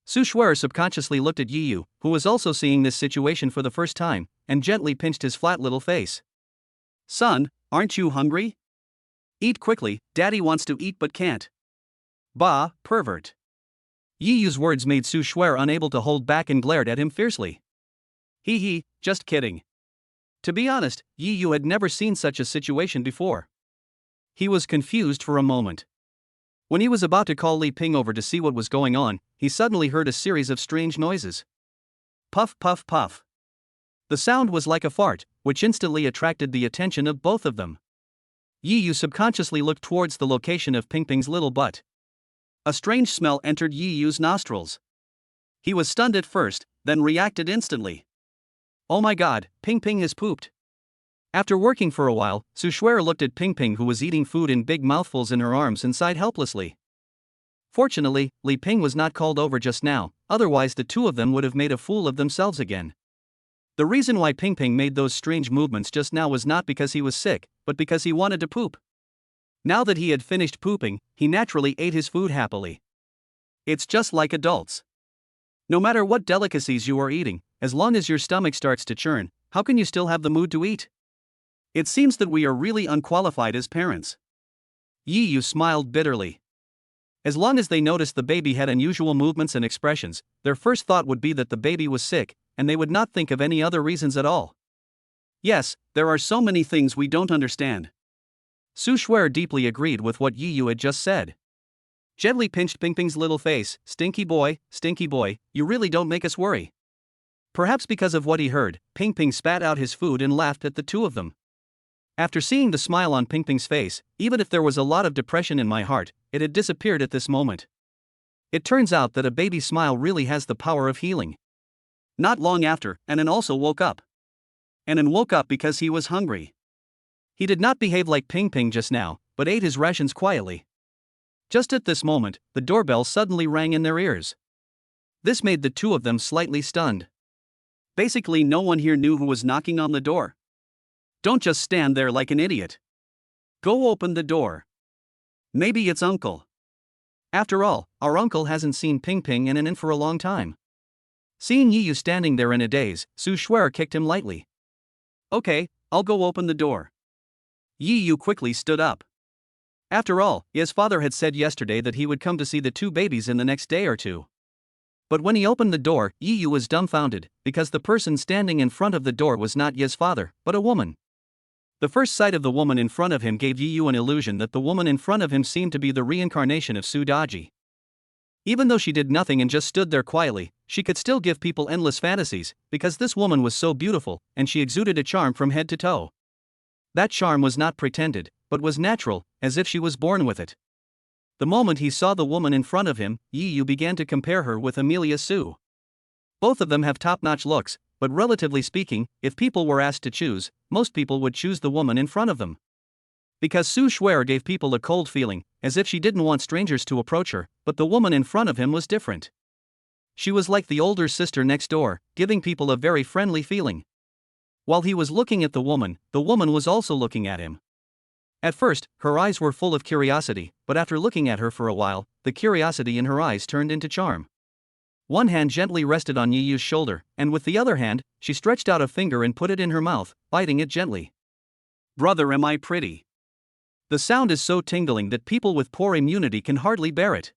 Su Shuer subconsciously looked at Yi Yu, who was also seeing this situation for the first time, and gently pinched his flat little face. Son, aren't you hungry? Eat quickly, Daddy wants to eat but can't. Bah, pervert. Yi Yu's words made Su Shuer unable to hold back and glared at him fiercely. Hee, just kidding. To be honest, Yi Yu had never seen such a situation before. He was confused for a moment. When he was about to call Li Ping over to see what was going on, he suddenly heard a series of strange noises. Puff, puff, puff. The sound was like a fart, which instantly attracted the attention of both of them. Yi Yu subconsciously looked towards the location of Pingping's little butt. A strange smell entered Yi Yu's nostrils. He was stunned at first, then reacted instantly. Oh my god, Pingping has pooped. After working for a while, Su Shuer looked at Pingping, who was eating food in big mouthfuls in her arms, and sighed helplessly. Fortunately, Li Ping was not called over just now, otherwise the two of them would have made a fool of themselves again. The reason why Pingping made those strange movements just now was not because he was sick, but because he wanted to poop. Now that he had finished pooping, he naturally ate his food happily. It's just like adults. No matter what delicacies you are eating, as long as your stomach starts to churn, how can you still have the mood to eat? It seems that we are really unqualified as parents. Yi Yu smiled bitterly. As long as they noticed the baby had unusual movements and expressions, their first thought would be that the baby was sick, and they would not think of any other reasons at all. Yes, there are so many things we don't understand. Su Shuer deeply agreed with what Yi Yu had just said. Gently pinched Pingping's little face. Stinky boy, you really don't make us worry. Perhaps because of what he heard, Pingping spat out his food and laughed at the two of them. After seeing the smile on Pingping's face, even if there was a lot of depression in my heart, it had disappeared at this moment. It turns out that a baby's smile really has the power of healing. Not long after, Anan also woke up. Anan woke up because he was hungry. He did not behave like Pingping just now, but ate his rations quietly. Just at this moment, the doorbell suddenly rang in their ears. This made the two of them slightly stunned. Basically, no one here knew who was knocking on the door. Don't just stand there like an idiot. Go open the door. Maybe it's Uncle. After all, our uncle hasn't seen Pingping and Anan for a long time. Seeing Yi Yu standing there in a daze, Su Shuer kicked him lightly. Okay, I'll go open the door. Yi Yu quickly stood up. After all, his father had said yesterday that he would come to see the two babies in the next day or two. But when he opened the door, Yi Yu was dumbfounded, because the person standing in front of the door was not Yi's father, but a woman. The first sight of the woman in front of him gave Yi Yu an illusion that the woman in front of him seemed to be the reincarnation of Su Daji. Even though she did nothing and just stood there quietly, she could still give people endless fantasies, because this woman was so beautiful, and she exuded a charm from head to toe. That charm was not pretended, but was natural, as if she was born with it. The moment he saw the woman in front of him, Yi Yu began to compare her with Amelia Sue. Both of them have top-notch looks, but relatively speaking, if people were asked to choose, most people would choose the woman in front of them. Because Su Shuer gave people a cold feeling, as if she didn't want strangers to approach her, but the woman in front of him was different. She was like the older sister next door, giving people a very friendly feeling. While he was looking at the woman was also looking at him. At first, her eyes were full of curiosity, but after looking at her for a while, the curiosity in her eyes turned into charm. One hand gently rested on Yi Yu's shoulder, and with the other hand, she stretched out a finger and put it in her mouth, biting it gently. Brother, am I pretty? The sound is so tingling that people with poor immunity can hardly bear it.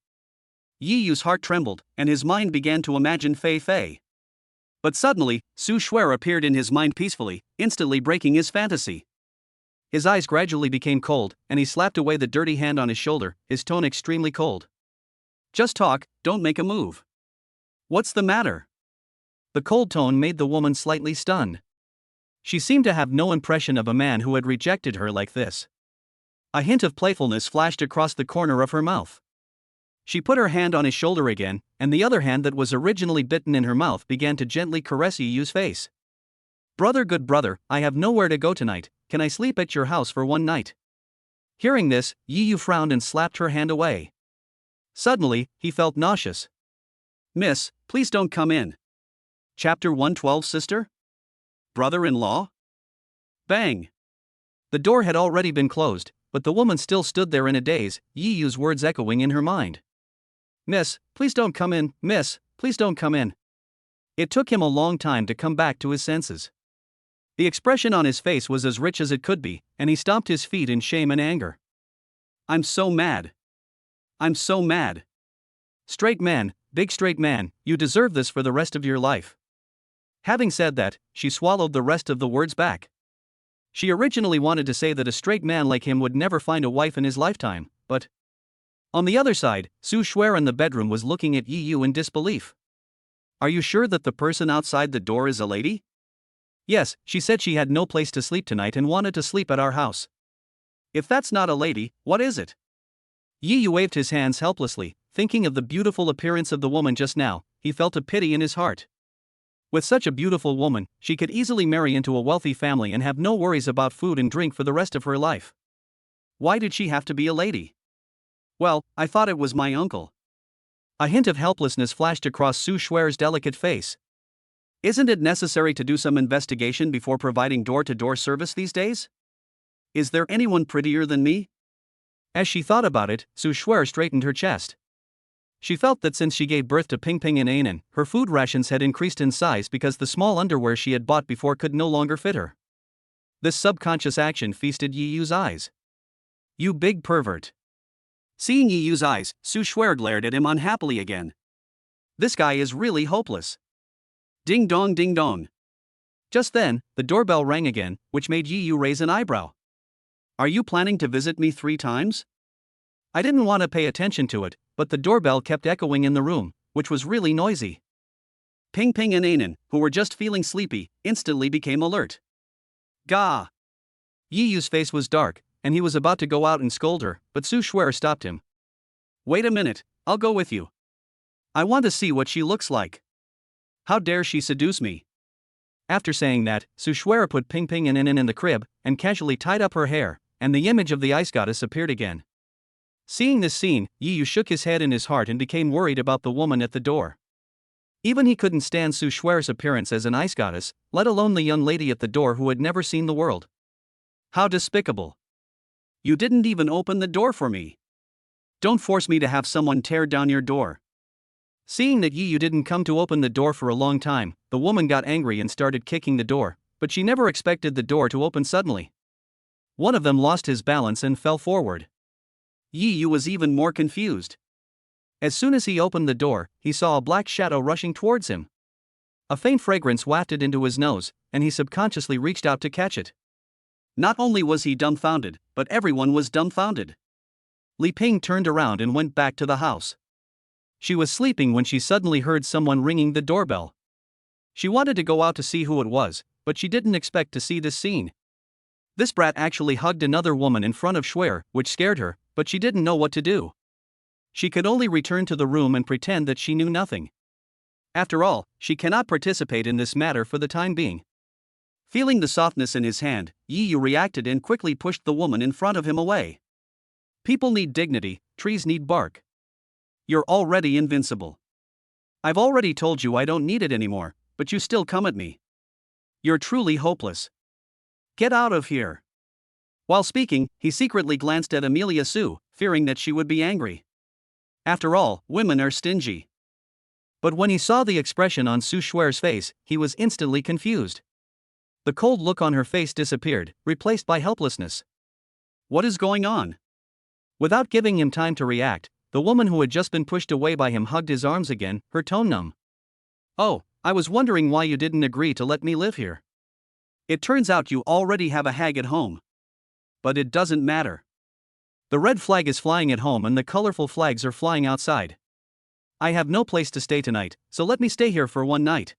Yi Yu's heart trembled, and his mind began to imagine Fei Fei. But suddenly, Su Shuer appeared in his mind peacefully, instantly breaking his fantasy. His eyes gradually became cold, and he slapped away the dirty hand on his shoulder, his tone extremely cold. Just talk, don't make a move. What's the matter? The cold tone made the woman slightly stunned. She seemed to have no impression of a man who had rejected her like this. A hint of playfulness flashed across the corner of her mouth. She put her hand on his shoulder again, and the other hand that was originally bitten in her mouth began to gently caress Yi Yu's face. Brother, good brother, I have nowhere to go tonight, can I sleep at your house for one night? Hearing this, Yi Yu frowned and slapped her hand away. Suddenly, he felt nauseous. Miss, please don't come in. Chapter 112 Sister? Brother-in-law? Bang! The door had already been closed, but the woman still stood there in a daze, Yi Yu's words echoing in her mind. Miss, please don't come in, miss, please don't come in. It took him a long time to come back to his senses. The expression on his face was as rich as it could be, and he stomped his feet in shame and anger. I'm so mad. I'm so mad. Straight man, big straight man, you deserve this for the rest of your life. Having said that, she swallowed the rest of the words back. She originally wanted to say that a straight man like him would never find a wife in his lifetime, but... On the other side, Su Shuer in the bedroom was looking at Yi Yu in disbelief. Are you sure that the person outside the door is a lady? Yes, she said she had no place to sleep tonight and wanted to sleep at our house. If that's not a lady, what is it? Yi Yu waved his hands helplessly, thinking of the beautiful appearance of the woman just now. He felt a pity in his heart. With such a beautiful woman, she could easily marry into a wealthy family and have no worries about food and drink for the rest of her life. Why did she have to be a lady? Well, I thought it was my uncle. A hint of helplessness flashed across Su Shuer's delicate face. Isn't it necessary to do some investigation before providing door-to-door service these days? Is there anyone prettier than me? As she thought about it, Su Shuer straightened her chest. She felt that since she gave birth to Ping Ping and Anan, her food rations had increased in size because the small underwear she had bought before could no longer fit her. This subconscious action feasted Yi Yu's eyes. You big pervert. Seeing Yi Yu's eyes, Su Shuer glared at him unhappily again. This guy is really hopeless. Ding dong ding dong. Just then, the doorbell rang again, which made Yi Yu raise an eyebrow. Are you planning to visit me 3 times? I didn't want to pay attention to it, but the doorbell kept echoing in the room, which was really noisy. Ping Ping and Anan, who were just feeling sleepy, instantly became alert. Gah! Yi Yu's face was dark, and he was about to go out and scold her, but Su Shuer stopped him. Wait a minute, I'll go with you. I want to see what she looks like. How dare she seduce me? After saying that, Su Shuer put Ping Ping and Anan in the crib, and casually tied up her hair, and the image of the ice goddess appeared again. Seeing this scene, Yi Yu shook his head in his heart and became worried about the woman at the door. Even he couldn't stand Su Shuer's appearance as an ice goddess, let alone the young lady at the door who had never seen the world. How despicable. You didn't even open the door for me. Don't force me to have someone tear down your door. Seeing that Yi Yu didn't come to open the door for a long time, the woman got angry and started kicking the door, but she never expected the door to open suddenly. One of them lost his balance and fell forward. Yi Yu was even more confused. As soon as he opened the door, he saw a black shadow rushing towards him. A faint fragrance wafted into his nose, and he subconsciously reached out to catch it. Not only was he dumbfounded, but everyone was dumbfounded. Li Ping turned around and went back to the house. She was sleeping when she suddenly heard someone ringing the doorbell. She wanted to go out to see who it was, but she didn't expect to see this scene. This brat actually hugged another woman in front of Schwer, which scared her, but she didn't know what to do. She could only return to the room and pretend that she knew nothing. After all, she cannot participate in this matter for the time being. Feeling the softness in his hand, Yi Yu reacted and quickly pushed the woman in front of him away. People need dignity, trees need bark. You're already invincible. I've already told you I don't need it anymore, but you still come at me. You're truly hopeless. Get out of here. While speaking, he secretly glanced at Amelia Sue, fearing that she would be angry. After all, women are stingy. But when he saw the expression on Su Schwer's face, he was instantly confused. The cold look on her face disappeared, replaced by helplessness. What is going on? Without giving him time to react, the woman who had just been pushed away by him hugged his arms again, her tone numb. Oh, I was wondering why you didn't agree to let me live here. It turns out you already have a hag at home. But it doesn't matter. The red flag is flying at home and the colorful flags are flying outside. I have no place to stay tonight, so let me stay here for one night.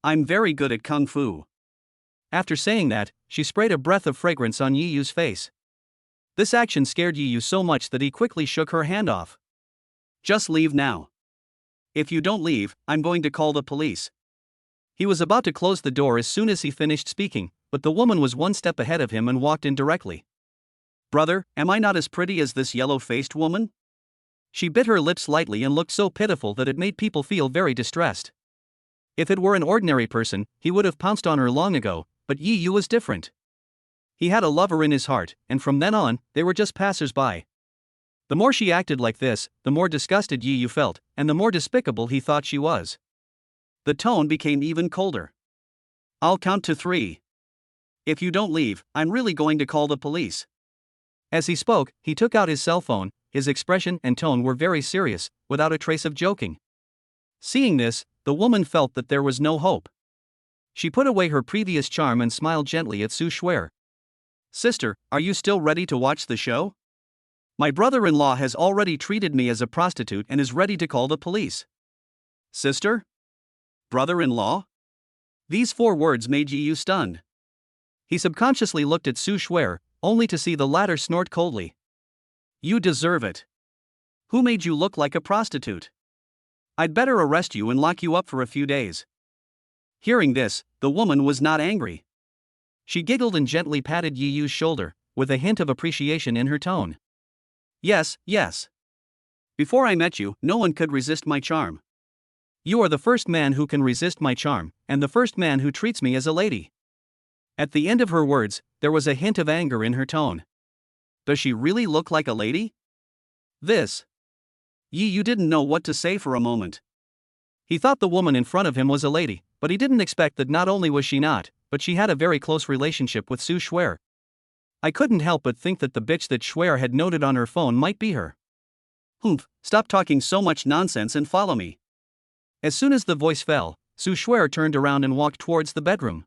I'm very good at kung fu. After saying that, she sprayed a breath of fragrance on Yi Yu's face. This action scared Yi Yu so much that he quickly shook her hand off. Just leave now. If you don't leave, I'm going to call the police. He was about to close the door as soon as he finished speaking, but the woman was one step ahead of him and walked in directly. Brother, am I not as pretty as this yellow-faced woman? She bit her lips lightly and looked so pitiful that it made people feel very distressed. If it were an ordinary person, he would have pounced on her long ago, but Yi Yu was different. He had a lover in his heart, and from then on, they were just passers-by. The more she acted like this, the more disgusted Yi Yu felt, and the more despicable he thought she was. The tone became even colder. I'll count to 3. If you don't leave, I'm really going to call the police. As he spoke, he took out his cell phone. His expression and tone were very serious, without a trace of joking. Seeing this, the woman felt that there was no hope. She put away her previous charm and smiled gently at Su Schwer. Sister, are you still ready to watch the show? My brother-in-law has already treated me as a prostitute and is ready to call the police. Sister? Brother-in-law? These 4 words made Yi Yu stunned. He subconsciously looked at Su Schwer, only to see the latter snort coldly. You deserve it. Who made you look like a prostitute? I'd better arrest you and lock you up for a few days. Hearing this, the woman was not angry. She giggled and gently patted Yi Yu's shoulder, with a hint of appreciation in her tone. Yes, yes. Before I met you, no one could resist my charm. You are the first man who can resist my charm, and the first man who treats me as a lady. At the end of her words, there was a hint of anger in her tone. Does she really look like a lady? This. Yi Yu didn't know what to say for a moment. He thought the woman in front of him was a lady, but he didn't expect that not only was she not, but she had a very close relationship with Su Schwer. I couldn't help but think that the bitch that Schwer had noted on her phone might be her. Humph, stop talking so much nonsense and follow me. As soon as the voice fell, Su Schwer turned around and walked towards the bedroom.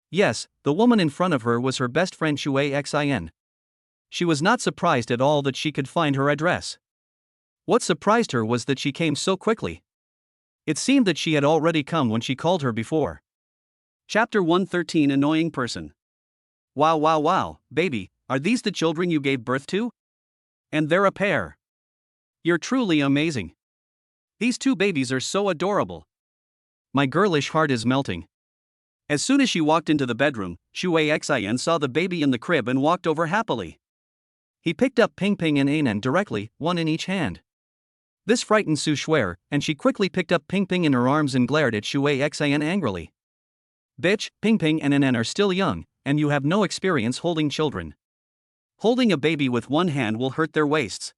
Yes, the woman in front of her was her best friend Shui Xin. She was not surprised at all that she could find her address. What surprised her was that she came so quickly. It seemed that she had already come when she called her before. Chapter 113 Annoying Person. Wow wow wow, baby, are these the children you gave birth to? And they're a pair. You're truly amazing. These 2 babies are so adorable. My girlish heart is melting. As soon as she walked into the bedroom, Shui Xin saw the baby in the crib and walked over happily. He picked up Ping Ping and Anan directly, one in each hand. This frightened Su Schwer, and she quickly picked up Ping Ping in her arms and glared at Shui Xin angrily. Bitch, Ping Ping and Anan are still young, and you have no experience holding children. Holding a baby with one hand will hurt their waists.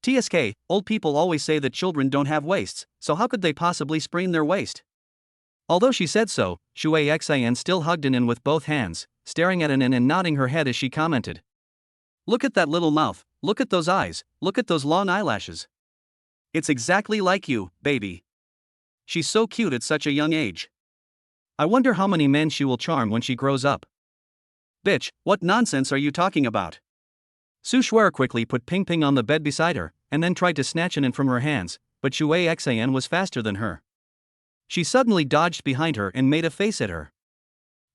TSK, old people always say that children don't have waists, so how could they possibly sprain their waist? Although she said so, Shui Xin still hugged Anan with both hands, staring at Anan and nodding her head as she commented. Look at that little mouth, look at those eyes, look at those long eyelashes. It's exactly like you, baby. She's so cute at such a young age. I wonder how many men she will charm when she grows up. Bitch, what nonsense are you talking about? Su Schwer quickly put Ping Ping on the bed beside her, and then tried to snatch Anan from her hands, but Shui Xian was faster than her. She suddenly dodged behind her and made a face at her.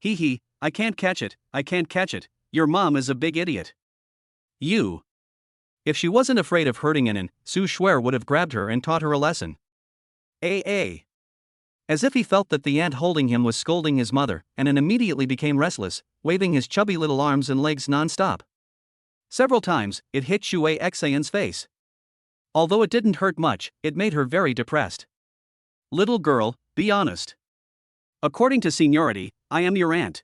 Hee hee, I can't catch it, I can't catch it, your mom is a big idiot. You. If she wasn't afraid of hurting Anan, Su Shuer would have grabbed her and taught her a lesson. As if he felt that the ant holding him was scolding his mother, Anan immediately became restless, waving his chubby little arms and legs non-stop. Several times, it hit Shui Xian's face. Although it didn't hurt much, it made her very depressed. Little girl, be honest. According to seniority, I am your aunt.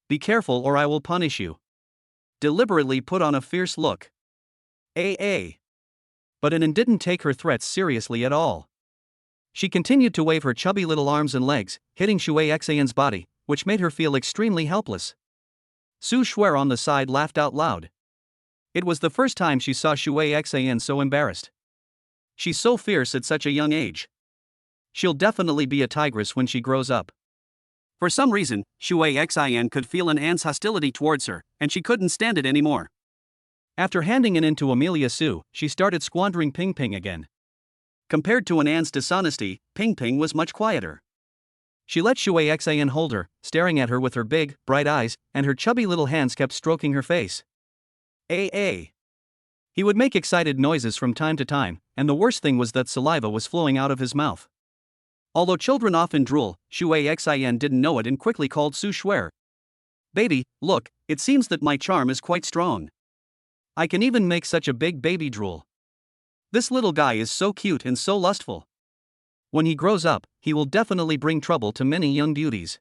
Be careful or I will punish you. Deliberately put on a fierce look. But Anan didn't take her threats seriously at all. She continued to wave her chubby little arms and legs, hitting Shui Xian's body, which made her feel extremely helpless. Su Shuer on the side laughed out loud. It was the first time she saw Shui Xian so embarrassed. She's so fierce at such a young age. She'll definitely be a tigress when she grows up. For some reason, Shui Xian could feel an ant's hostility towards her, and she couldn't stand it anymore. After handing it in to Amelia Su, she started squandering Ping Ping again. Compared to Anan's dishonesty, Ping Ping was much quieter. She let Shui Xian hold her, staring at her with her big, bright eyes, and her chubby little hands kept stroking her face. He would make excited noises from time to time, and the worst thing was that saliva was flowing out of his mouth. Although children often drool, Shui Xian didn't know it and quickly called Su Shuer. Baby, look, it seems that my charm is quite strong. I can even make such a big baby drool. This little guy is so cute and so lustful. When he grows up, he will definitely bring trouble to many young beauties.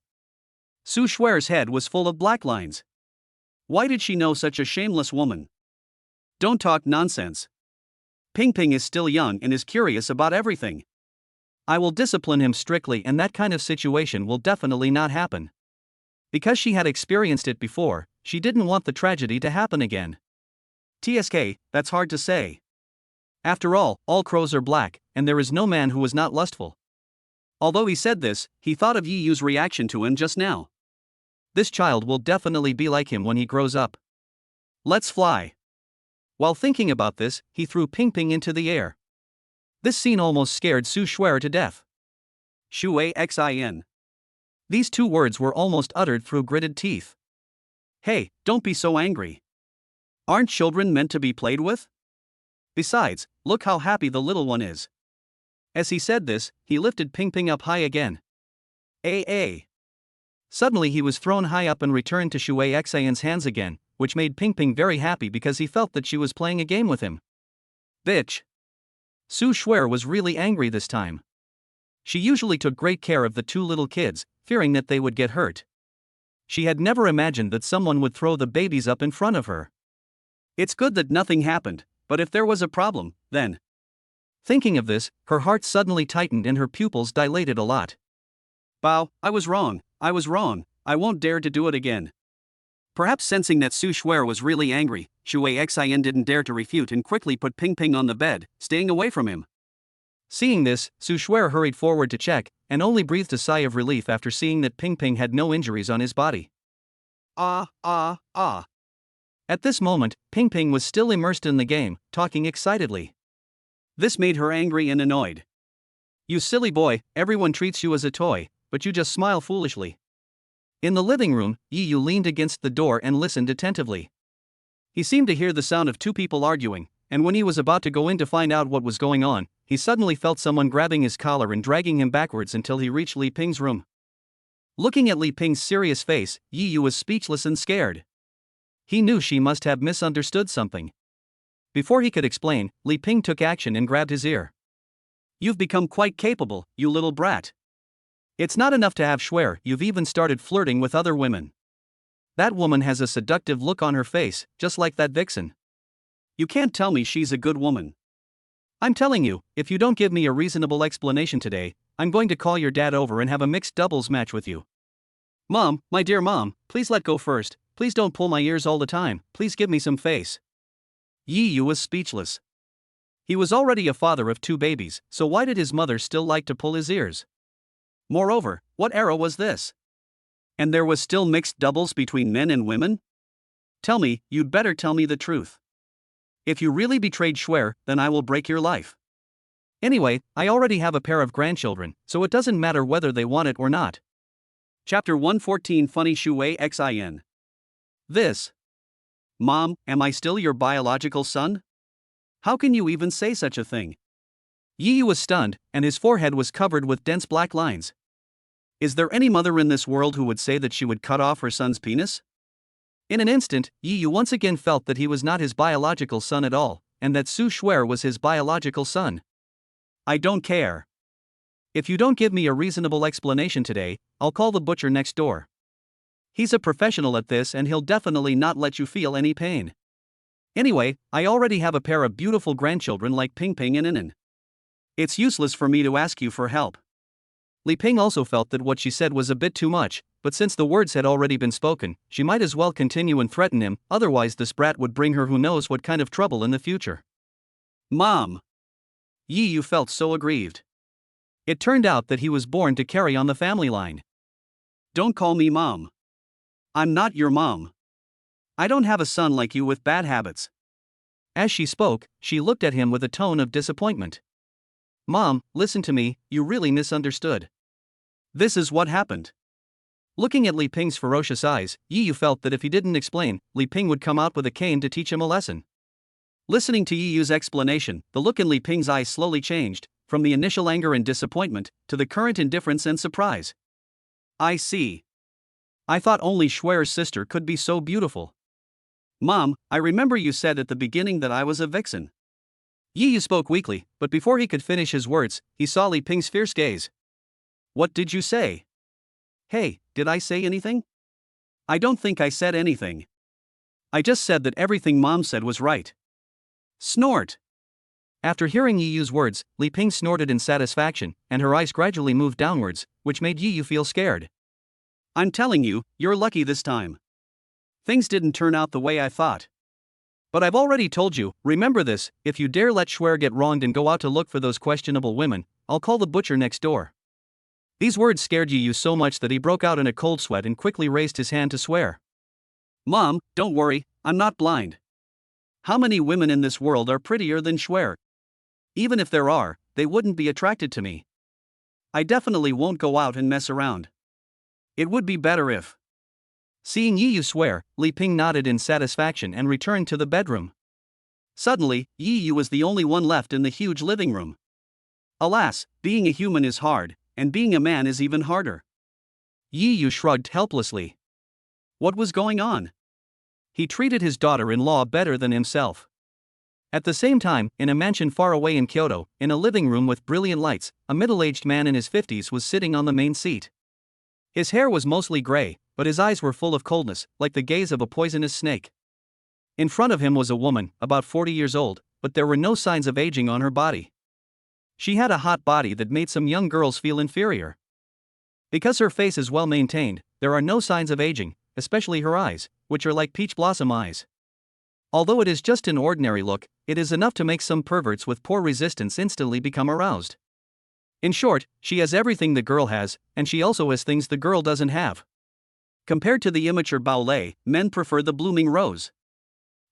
Su Shuer's head was full of black lines. Why did she know such a shameless woman? Don't talk nonsense. Ping Ping is still young and is curious about everything. I will discipline him strictly and that kind of situation will definitely not happen. Because she had experienced it before, she didn't want the tragedy to happen again. TSK, that's hard to say. After all crows are black, and there is no man who is not lustful. Although he said this, he thought of Yi Yu's reaction to him just now. This child will definitely be like him when he grows up. Let's fly. While thinking about this, he threw Ping Ping into the air. This scene almost scared Su Shuer to death. Shui Xian. These two words were almost uttered through gritted teeth. Hey, don't be so angry. Aren't children meant to be played with? Besides, look how happy the little one is. As he said this, he lifted Ping Ping up high again. Suddenly he was thrown high up and returned to Shui Xian's hands again, which made Ping Ping very happy because he felt that she was playing a game with him. Bitch. Su Shuer was really angry this time. She usually took great care of the two little kids, fearing that they would get hurt. She had never imagined that someone would throw the babies up in front of her. It's good that nothing happened, but if there was a problem, then... Thinking of this, her heart suddenly tightened and her pupils dilated a lot. Bao, I was wrong, I won't dare to do it again. Perhaps sensing that Su Shuer was really angry, Shui Xian didn't dare to refute and quickly put Ping Ping on the bed, staying away from him. Seeing this, Su Shuer hurried forward to check, and only breathed a sigh of relief after seeing that Ping Ping had no injuries on his body. At this moment, Ping Ping was still immersed in the game, talking excitedly. This made her angry and annoyed. You silly boy, everyone treats you as a toy, but you just smile foolishly. In the living room, Yi Yu leaned against the door and listened attentively. He seemed to hear the sound of two people arguing, and when he was about to go in to find out what was going on, he suddenly felt someone grabbing his collar and dragging him backwards until he reached Li Ping's room. Looking at Li Ping's serious face, Yi Yu was speechless and scared. He knew she must have misunderstood something. Before he could explain, Li Ping took action and grabbed his ear. You've become quite capable, you little brat. It's not enough to have Shuer, you've even started flirting with other women. That woman has a seductive look on her face, just like that vixen. You can't tell me she's a good woman. I'm telling you, if you don't give me a reasonable explanation today, I'm going to call your dad over and have a mixed doubles match with you. Mom, my dear mom, please let go first, please don't pull my ears all the time, please give me some face. Yi Yu was speechless. He was already a father of 2 babies, so why did his mother still like to pull his ears? Moreover, what era was this? And there was still mixed doubles between men and women? Tell me, you'd better tell me the truth. If you really betrayed Shuer, then I will break your life. Anyway, I already have a pair of grandchildren, so it doesn't matter whether they want it or not. Chapter 114 Funny Shui Xin. This. Mom, am I still your biological son? How can you even say such a thing? Yi was stunned, and his forehead was covered with dense black lines. Is there any mother in this world who would say that she would cut off her son's penis? In an instant, Yi once again felt that he was not his biological son at all, and that Su Shuer was his biological son. I don't care. If you don't give me a reasonable explanation today, I'll call the butcher next door. He's a professional at this and he'll definitely not let you feel any pain. Anyway, I already have a pair of beautiful grandchildren like Ping Ping and Inen. It's useless for me to ask you for help. Li Ping also felt that what she said was a bit too much, but since the words had already been spoken, she might as well continue and threaten him, otherwise this brat would bring her who knows what kind of trouble in the future. Mom! Yi felt so aggrieved. It turned out that he was born to carry on the family line. Don't call me mom. I'm not your mom. I don't have a son like you with bad habits. As she spoke, she looked at him with a tone of disappointment. Mom, listen to me, you really misunderstood. This is what happened. Looking at Li Ping's ferocious eyes, Yi felt that if he didn't explain, Li Ping would come out with a cane to teach him a lesson. Listening to Yi's explanation, the look in Li Ping's eyes slowly changed, from the initial anger and disappointment, to the current indifference and surprise. I see. I thought only Shuer's sister could be so beautiful. Mom, I remember you said at the beginning that I was a vixen. Yi spoke weakly, but before he could finish his words, he saw Li Ping's fierce gaze. What did you say? Hey, did I say anything? I don't think I said anything. I just said that everything Mom said was right. Snort. After hearing Yi's words, Li Ping snorted in satisfaction, and her eyes gradually moved downwards, which made Yi feel scared. I'm telling you, you're lucky this time. Things didn't turn out the way I thought. But I've already told you, remember this, if you dare let Shuer get wronged and go out to look for those questionable women, I'll call the butcher next door. These words scared Yi so much that he broke out in a cold sweat and quickly raised his hand to swear. Mom, don't worry, I'm not blind. How many women in this world are prettier than Shuer? Even if there are, they wouldn't be attracted to me. I definitely won't go out and mess around. It would be better if. Seeing Yi swear, Li Ping nodded in satisfaction and returned to the bedroom. Suddenly, Yi was the only one left in the huge living room. Alas, being a human is hard, and being a man is even harder. Yi shrugged helplessly. What was going on? He treated his daughter-in-law better than himself. At the same time, in a mansion far away in Kyoto, in a living room with brilliant lights, a middle-aged man in his 50s was sitting on the main seat. His hair was mostly gray, but his eyes were full of coldness, like the gaze of a poisonous snake. In front of him was a woman, about 40 years old, but there were no signs of aging on her body. She had a hot body that made some young girls feel inferior. Because her face is well maintained, there are no signs of aging, especially her eyes, which are like peach blossom eyes. Although it is just an ordinary look, it is enough to make some perverts with poor resistance instantly become aroused. In short, she has everything the girl has, and she also has things the girl doesn't have. Compared to the immature Bao Lei, men prefer the blooming rose.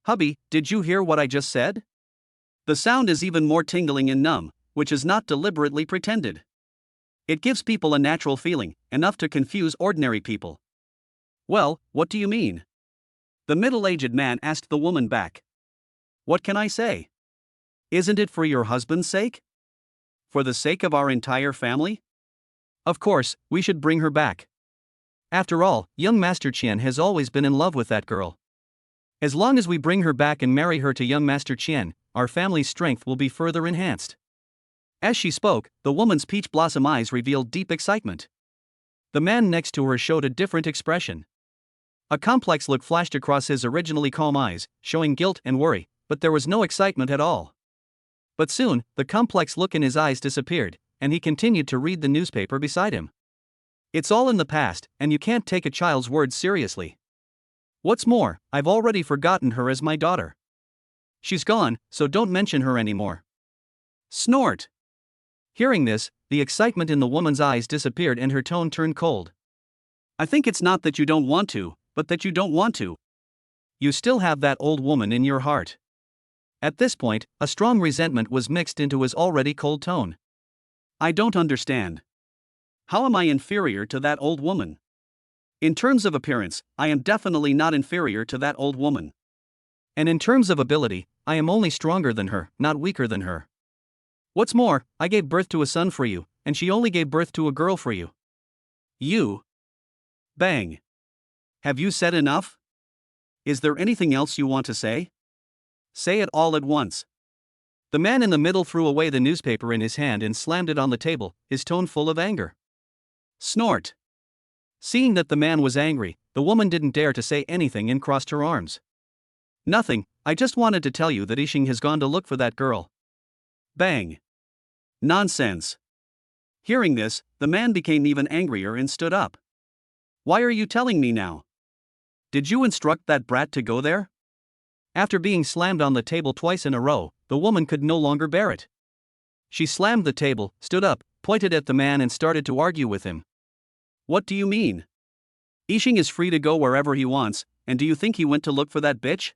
Hubby, did you hear what I just said? The sound is even more tingling and numb, which is not deliberately pretended. It gives people a natural feeling, enough to confuse ordinary people. Well, what do you mean? The middle-aged man asked the woman back. What can I say? Isn't it for your husband's sake? For the sake of our entire family? Of course, we should bring her back. After all, young Master Qian has always been in love with that girl. As long as we bring her back and marry her to young Master Qian, our family's strength will be further enhanced. As she spoke, the woman's peach blossom eyes revealed deep excitement. The man next to her showed a different expression. A complex look flashed across his originally calm eyes, showing guilt and worry, but there was no excitement at all. But soon, the complex look in his eyes disappeared, and he continued to read the newspaper beside him. It's all in the past, and you can't take a child's words seriously. What's more, I've already forgotten her as my daughter. She's gone, so don't mention her anymore. Snort! Hearing this, the excitement in the woman's eyes disappeared and her tone turned cold. I think it's not that you don't want to, but that you don't want to. You still have that old woman in your heart. At this point, a strong resentment was mixed into his already cold tone. I don't understand. How am I inferior to that old woman? In terms of appearance, I am definitely not inferior to that old woman. And in terms of ability, I am only stronger than her, not weaker than her. What's more, I gave birth to a son for you, and she only gave birth to a girl for you. You. Bang. Have you said enough? Is there anything else you want to say? Say it all at once. The man in the middle threw away the newspaper in his hand and slammed it on the table, his tone full of anger. Snort. Seeing that the man was angry, the woman didn't dare to say anything and crossed her arms. Nothing, I just wanted to tell you that Ishing has gone to look for that girl. Bang. Nonsense. Hearing this, the man became even angrier and stood up. Why are you telling me now? Did you instruct that brat to go there? After being slammed on the table twice in a row, the woman could no longer bear it. She slammed the table, stood up, pointed at the man and started to argue with him. What do you mean? Ishing is free to go wherever he wants, and do you think he went to look for that bitch?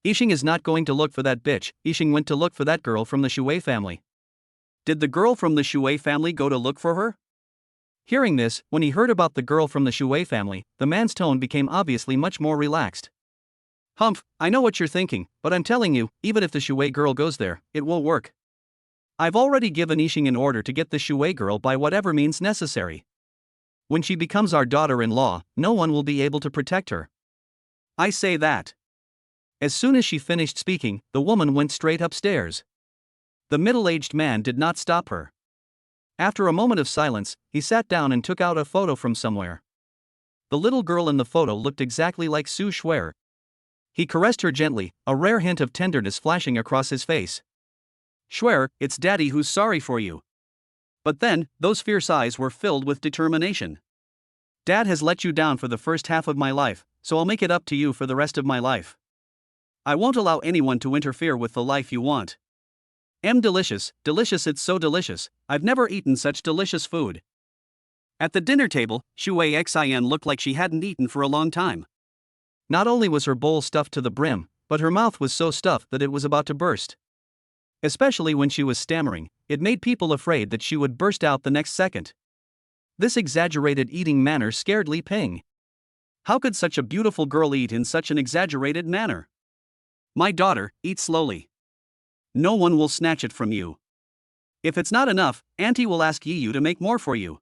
Ishing is not going to look for that bitch, Ishing went to look for that girl from the Shui family. Did the girl from the Shui family go to look for her? Hearing this, when he heard about the girl from the Shui family, the man's tone became obviously much more relaxed. Humph, I know what you're thinking, but I'm telling you, even if the Shui girl goes there, it won't work. I've already given Ishing an order to get the Shui girl by whatever means necessary. When she becomes our daughter-in-law, no one will be able to protect her. I say that. As soon as she finished speaking, the woman went straight upstairs. The middle-aged man did not stop her. After a moment of silence, he sat down and took out a photo from somewhere. The little girl in the photo looked exactly like Su Shuer. He caressed her gently, a rare hint of tenderness flashing across his face. Shuer, it's Daddy who's sorry for you. But then, those fierce eyes were filled with determination. Dad has let you down for the first half of my life, so I'll make it up to you for the rest of my life. I won't allow anyone to interfere with the life you want. Delicious, delicious, it's so delicious, I've never eaten such delicious food. At the dinner table, Shui Xin looked like she hadn't eaten for a long time. Not only was her bowl stuffed to the brim, but her mouth was so stuffed that it was about to burst. Especially when she was stammering, it made people afraid that she would burst out the next second. This exaggerated eating manner scared Li Ping. How could such a beautiful girl eat in such an exaggerated manner? My daughter, eat slowly. No one will snatch it from you. If it's not enough, Auntie will ask Yi Yu to make more for you.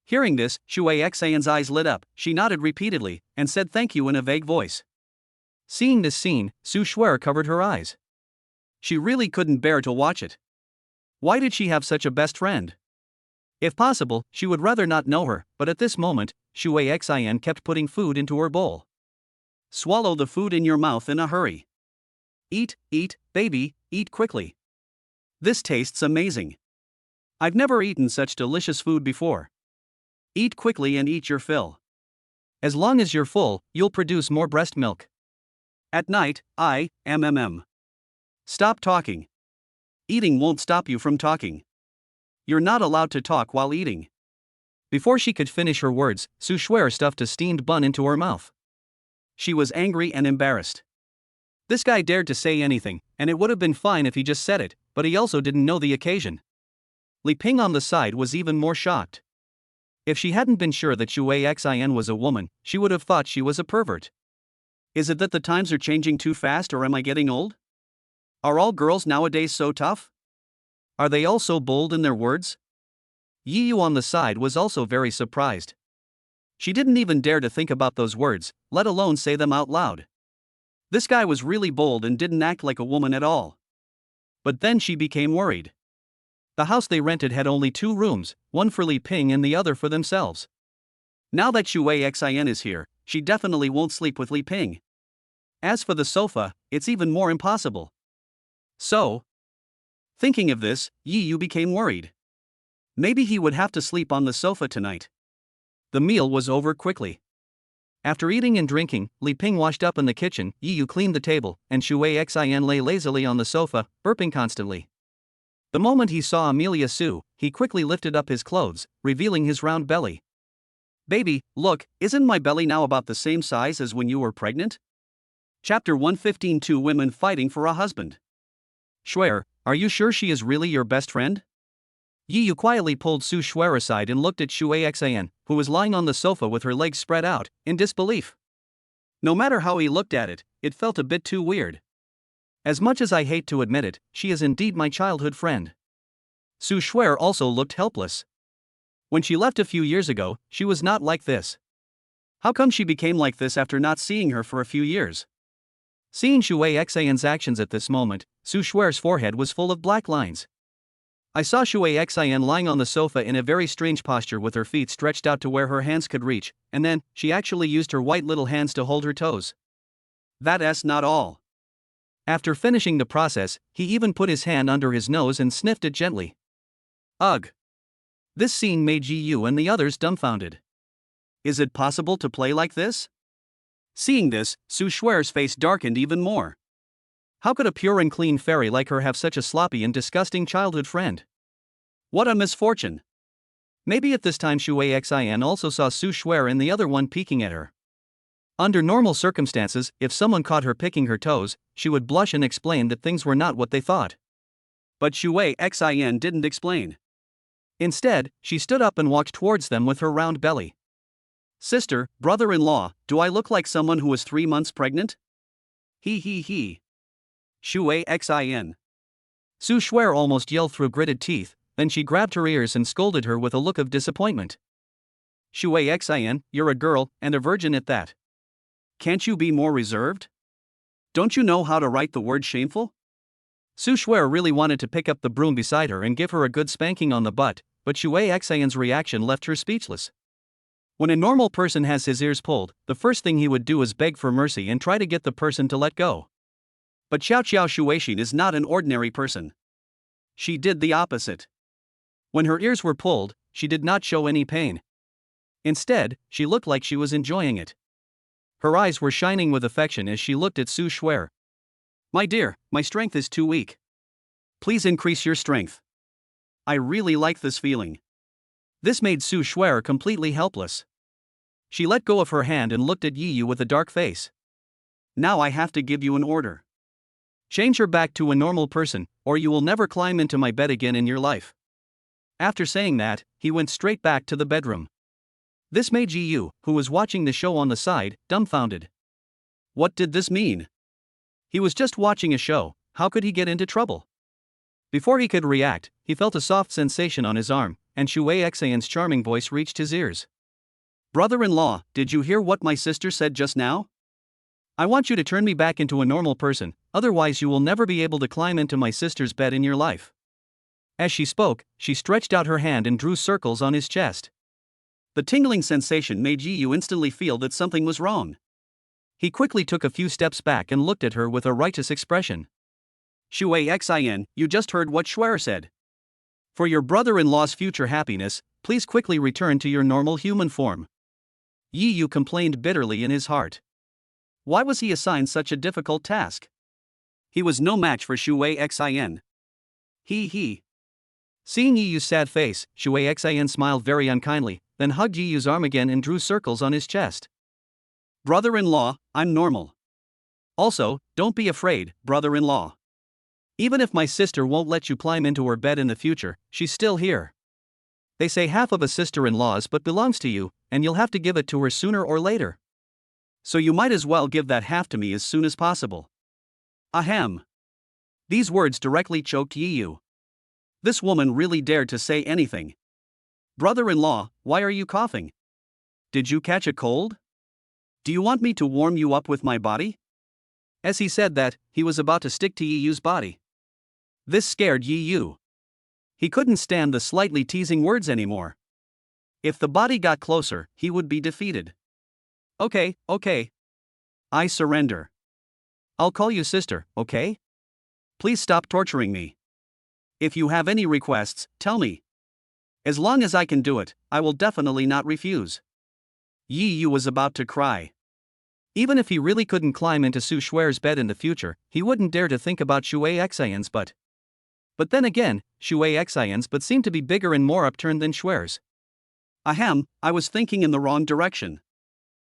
Hearing this, Shui Xian's eyes lit up, she nodded repeatedly, and said thank you in a vague voice. Seeing this scene, Su Shuer covered her eyes. She really couldn't bear to watch it. Why did she have such a best friend? If possible, she would rather not know her, but at this moment, Shui Xian kept putting food into her bowl. Swallow the food in your mouth in a hurry. Eat, baby, eat quickly. This tastes amazing. I've never eaten such delicious food before. Eat quickly and eat your fill. As long as you're full, you'll produce more breast milk. At night, Stop talking. Eating won't stop you from talking. You're not allowed to talk while eating. Before she could finish her words, Su Shuer stuffed a steamed bun into her mouth. She was angry and embarrassed. This guy dared to say anything, and it would have been fine if he just said it, but he also didn't know the occasion. Li Ping on the side was even more shocked. If she hadn't been sure that Shui Xin was a woman, she would have thought she was a pervert. Is it that the times are changing too fast, or am I getting old? Are all girls nowadays so tough? Are they all so bold in their words? Yi Yu on the side was also very surprised. She didn't even dare to think about those words, let alone say them out loud. This guy was really bold and didn't act like a woman at all. But then she became worried. The house they rented had only 2 rooms, one for Li Ping and the other for themselves. Now that Shui Xin is here, she definitely won't sleep with Li Ping. As for the sofa, it's even more impossible. So, thinking of this, Yi Yu became worried. Maybe he would have to sleep on the sofa tonight. The meal was over quickly. After eating and drinking, Li Ping washed up in the kitchen, Yi Yu cleaned the table, and Shui Xin lay lazily on the sofa, burping constantly. The moment he saw Amelia Su, he quickly lifted up his clothes, revealing his round belly. Baby, look, isn't my belly now about the same size as when you were pregnant? Chapter 115. Two women fighting for a husband. Shuer, are you sure she is really your best friend? Yi Yu quietly pulled Su Shuer aside and looked at Shui Xian, who was lying on the sofa with her legs spread out, in disbelief. No matter how he looked at it, it felt a bit too weird. As much as I hate to admit it, she is indeed my childhood friend. Su Shuer also looked helpless. When she left a few years ago, she was not like this. How come she became like this after not seeing her for a few years? Seeing Shui Xian's actions at this moment, Su Shuer's forehead was full of black lines. I saw Shui Xian lying on the sofa in a very strange posture with her feet stretched out to where her hands could reach, and then, she actually used her white little hands to hold her toes. That's not all. After finishing the process, he even put his hand under his nose and sniffed it gently. Ugh! This scene made Yi Yu and the others dumbfounded. Is it possible to play like this? Seeing this, Su Shuer's face darkened even more. How could a pure and clean fairy like her have such a sloppy and disgusting childhood friend? What a misfortune! Maybe at this time Shui Xian also saw Su Shuer and the other one peeking at her. Under normal circumstances, if someone caught her picking her toes, she would blush and explain that things were not what they thought. But Shui Xian didn't explain. Instead, she stood up and walked towards them with her round belly. Sister, brother-in-law, do I look like someone who is 3 months pregnant? He. Shui Xian. Su Shuer almost yelled through gritted teeth, then she grabbed her ears and scolded her with a look of disappointment. Shui Xian, you're a girl, and a virgin at that. Can't you be more reserved? Don't you know how to write the word shameful? Su Shuer really wanted to pick up the broom beside her and give her a good spanking on the butt, but Shui Xian's reaction left her speechless. When a normal person has his ears pulled, the first thing he would do is beg for mercy and try to get the person to let go. But Xiao Shuixin is not an ordinary person. She did the opposite. When her ears were pulled, she did not show any pain. Instead, she looked like she was enjoying it. Her eyes were shining with affection as she looked at Su Shuer. My dear, my strength is too weak. Please increase your strength. I really like this feeling. This made Su Shuer completely helpless. She let go of her hand and looked at Yi Yu with a dark face. Now I have to give you an order. Change her back to a normal person, or you will never climb into my bed again in your life. After saying that, he went straight back to the bedroom. This made Yi Yu, who was watching the show on the side, dumbfounded. What did this mean? He was just watching a show, how could he get into trouble? Before he could react, he felt a soft sensation on his arm, and Shui Xian's charming voice reached his ears. Brother-in-law, did you hear what my sister said just now? I want you to turn me back into a normal person, otherwise you will never be able to climb into my sister's bed in your life. As she spoke, she stretched out her hand and drew circles on his chest. The tingling sensation made Yi Yu instantly feel that something was wrong. He quickly took a few steps back and looked at her with a righteous expression. Shui Xian, you just heard what Shuer said. For your brother-in-law's future happiness, please quickly return to your normal human form. Yi Yu complained bitterly in his heart. Why was he assigned such a difficult task? He was no match for Shui Xian. He. Seeing Yi Yu's sad face, Shui Xian smiled very unkindly, then hugged Yi Yu's arm again and drew circles on his chest. Brother-in-law, I'm normal. Also, don't be afraid, brother-in-law. Even if my sister won't let you climb into her bed in the future, she's still here. They say half of a sister-in-law's but belongs to you, and you'll have to give it to her sooner or later. So you might as well give that half to me as soon as possible. Ahem. These words directly choked Yi Yu. This woman really dared to say anything. Brother-in-law, why are you coughing? Did you catch a cold? Do you want me to warm you up with my body? As he said that, he was about to stick to Yi Yu's body. This scared Yi Yu. He couldn't stand the slightly teasing words anymore. If the body got closer, he would be defeated. Okay. I surrender. I'll call you sister, okay? Please stop torturing me. If you have any requests, tell me. As long as I can do it, I will definitely not refuse. Yi Yu was about to cry. Even if he really couldn't climb into Su Shuer's bed in the future, he wouldn't dare to think about Shui Xian's butt. But then again, Shui Xian's butt seemed to be bigger and more upturned than Shuer's. Ahem, I was thinking in the wrong direction.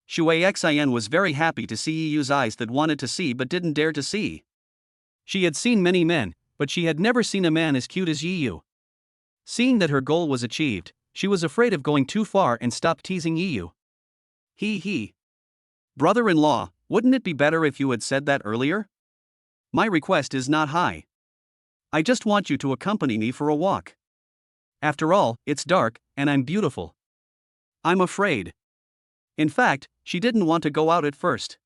Shui Xin was very happy to see Yiyu's eyes that wanted to see but didn't dare to see. She had seen many men, but she had never seen a man as cute as Yiyu. Seeing that her goal was achieved, she was afraid of going too far and stopped teasing Yiyu. He. Brother-in-law, wouldn't it be better if you had said that earlier? My request is not high. I just want you to accompany me for a walk. After all, it's dark, and I'm beautiful. I'm afraid. In fact, she didn't want to go out at first.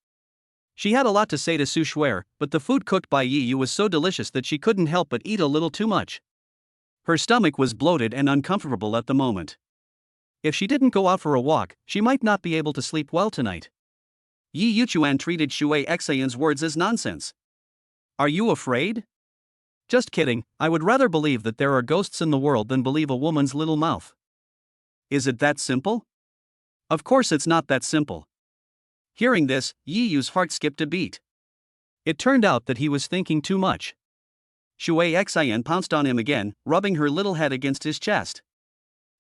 She had a lot to say to Su Shuer, but the food cooked by Yiyu was so delicious that she couldn't help but eat a little too much. Her stomach was bloated and uncomfortable at the moment. If she didn't go out for a walk, she might not be able to sleep well tonight. Yi Yuchuan treated Shui Xian's words as nonsense. Are you afraid? Just kidding, I would rather believe that there are ghosts in the world than believe a woman's little mouth. Is it that simple? Of course it's not that simple. Hearing this, Yi Yu's heart skipped a beat. It turned out that he was thinking too much. Shui Xian pounced on him again, rubbing her little head against his chest.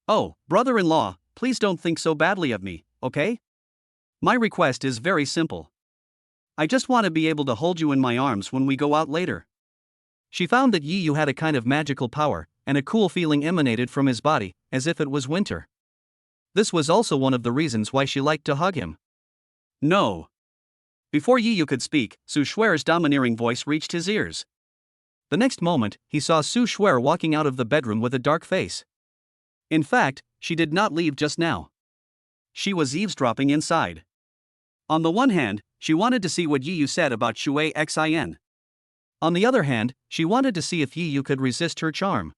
Oh, brother-in-law, please don't think so badly of me, okay? My request is very simple. I just want to be able to hold you in my arms when we go out later. She found that Yi Yu had a kind of magical power, and a cool feeling emanated from his body, as if it was winter. This was also one of the reasons why she liked to hug him. No. Before Yi Yu could speak, Su Shuer's domineering voice reached his ears. The next moment, he saw Su Shuer walking out of the bedroom with a dark face. In fact, she did not leave just now. She was eavesdropping inside. On the one hand, she wanted to see what Yi Yu said about Shui Xin. On the other hand, she wanted to see if Yi Yu could resist her charm.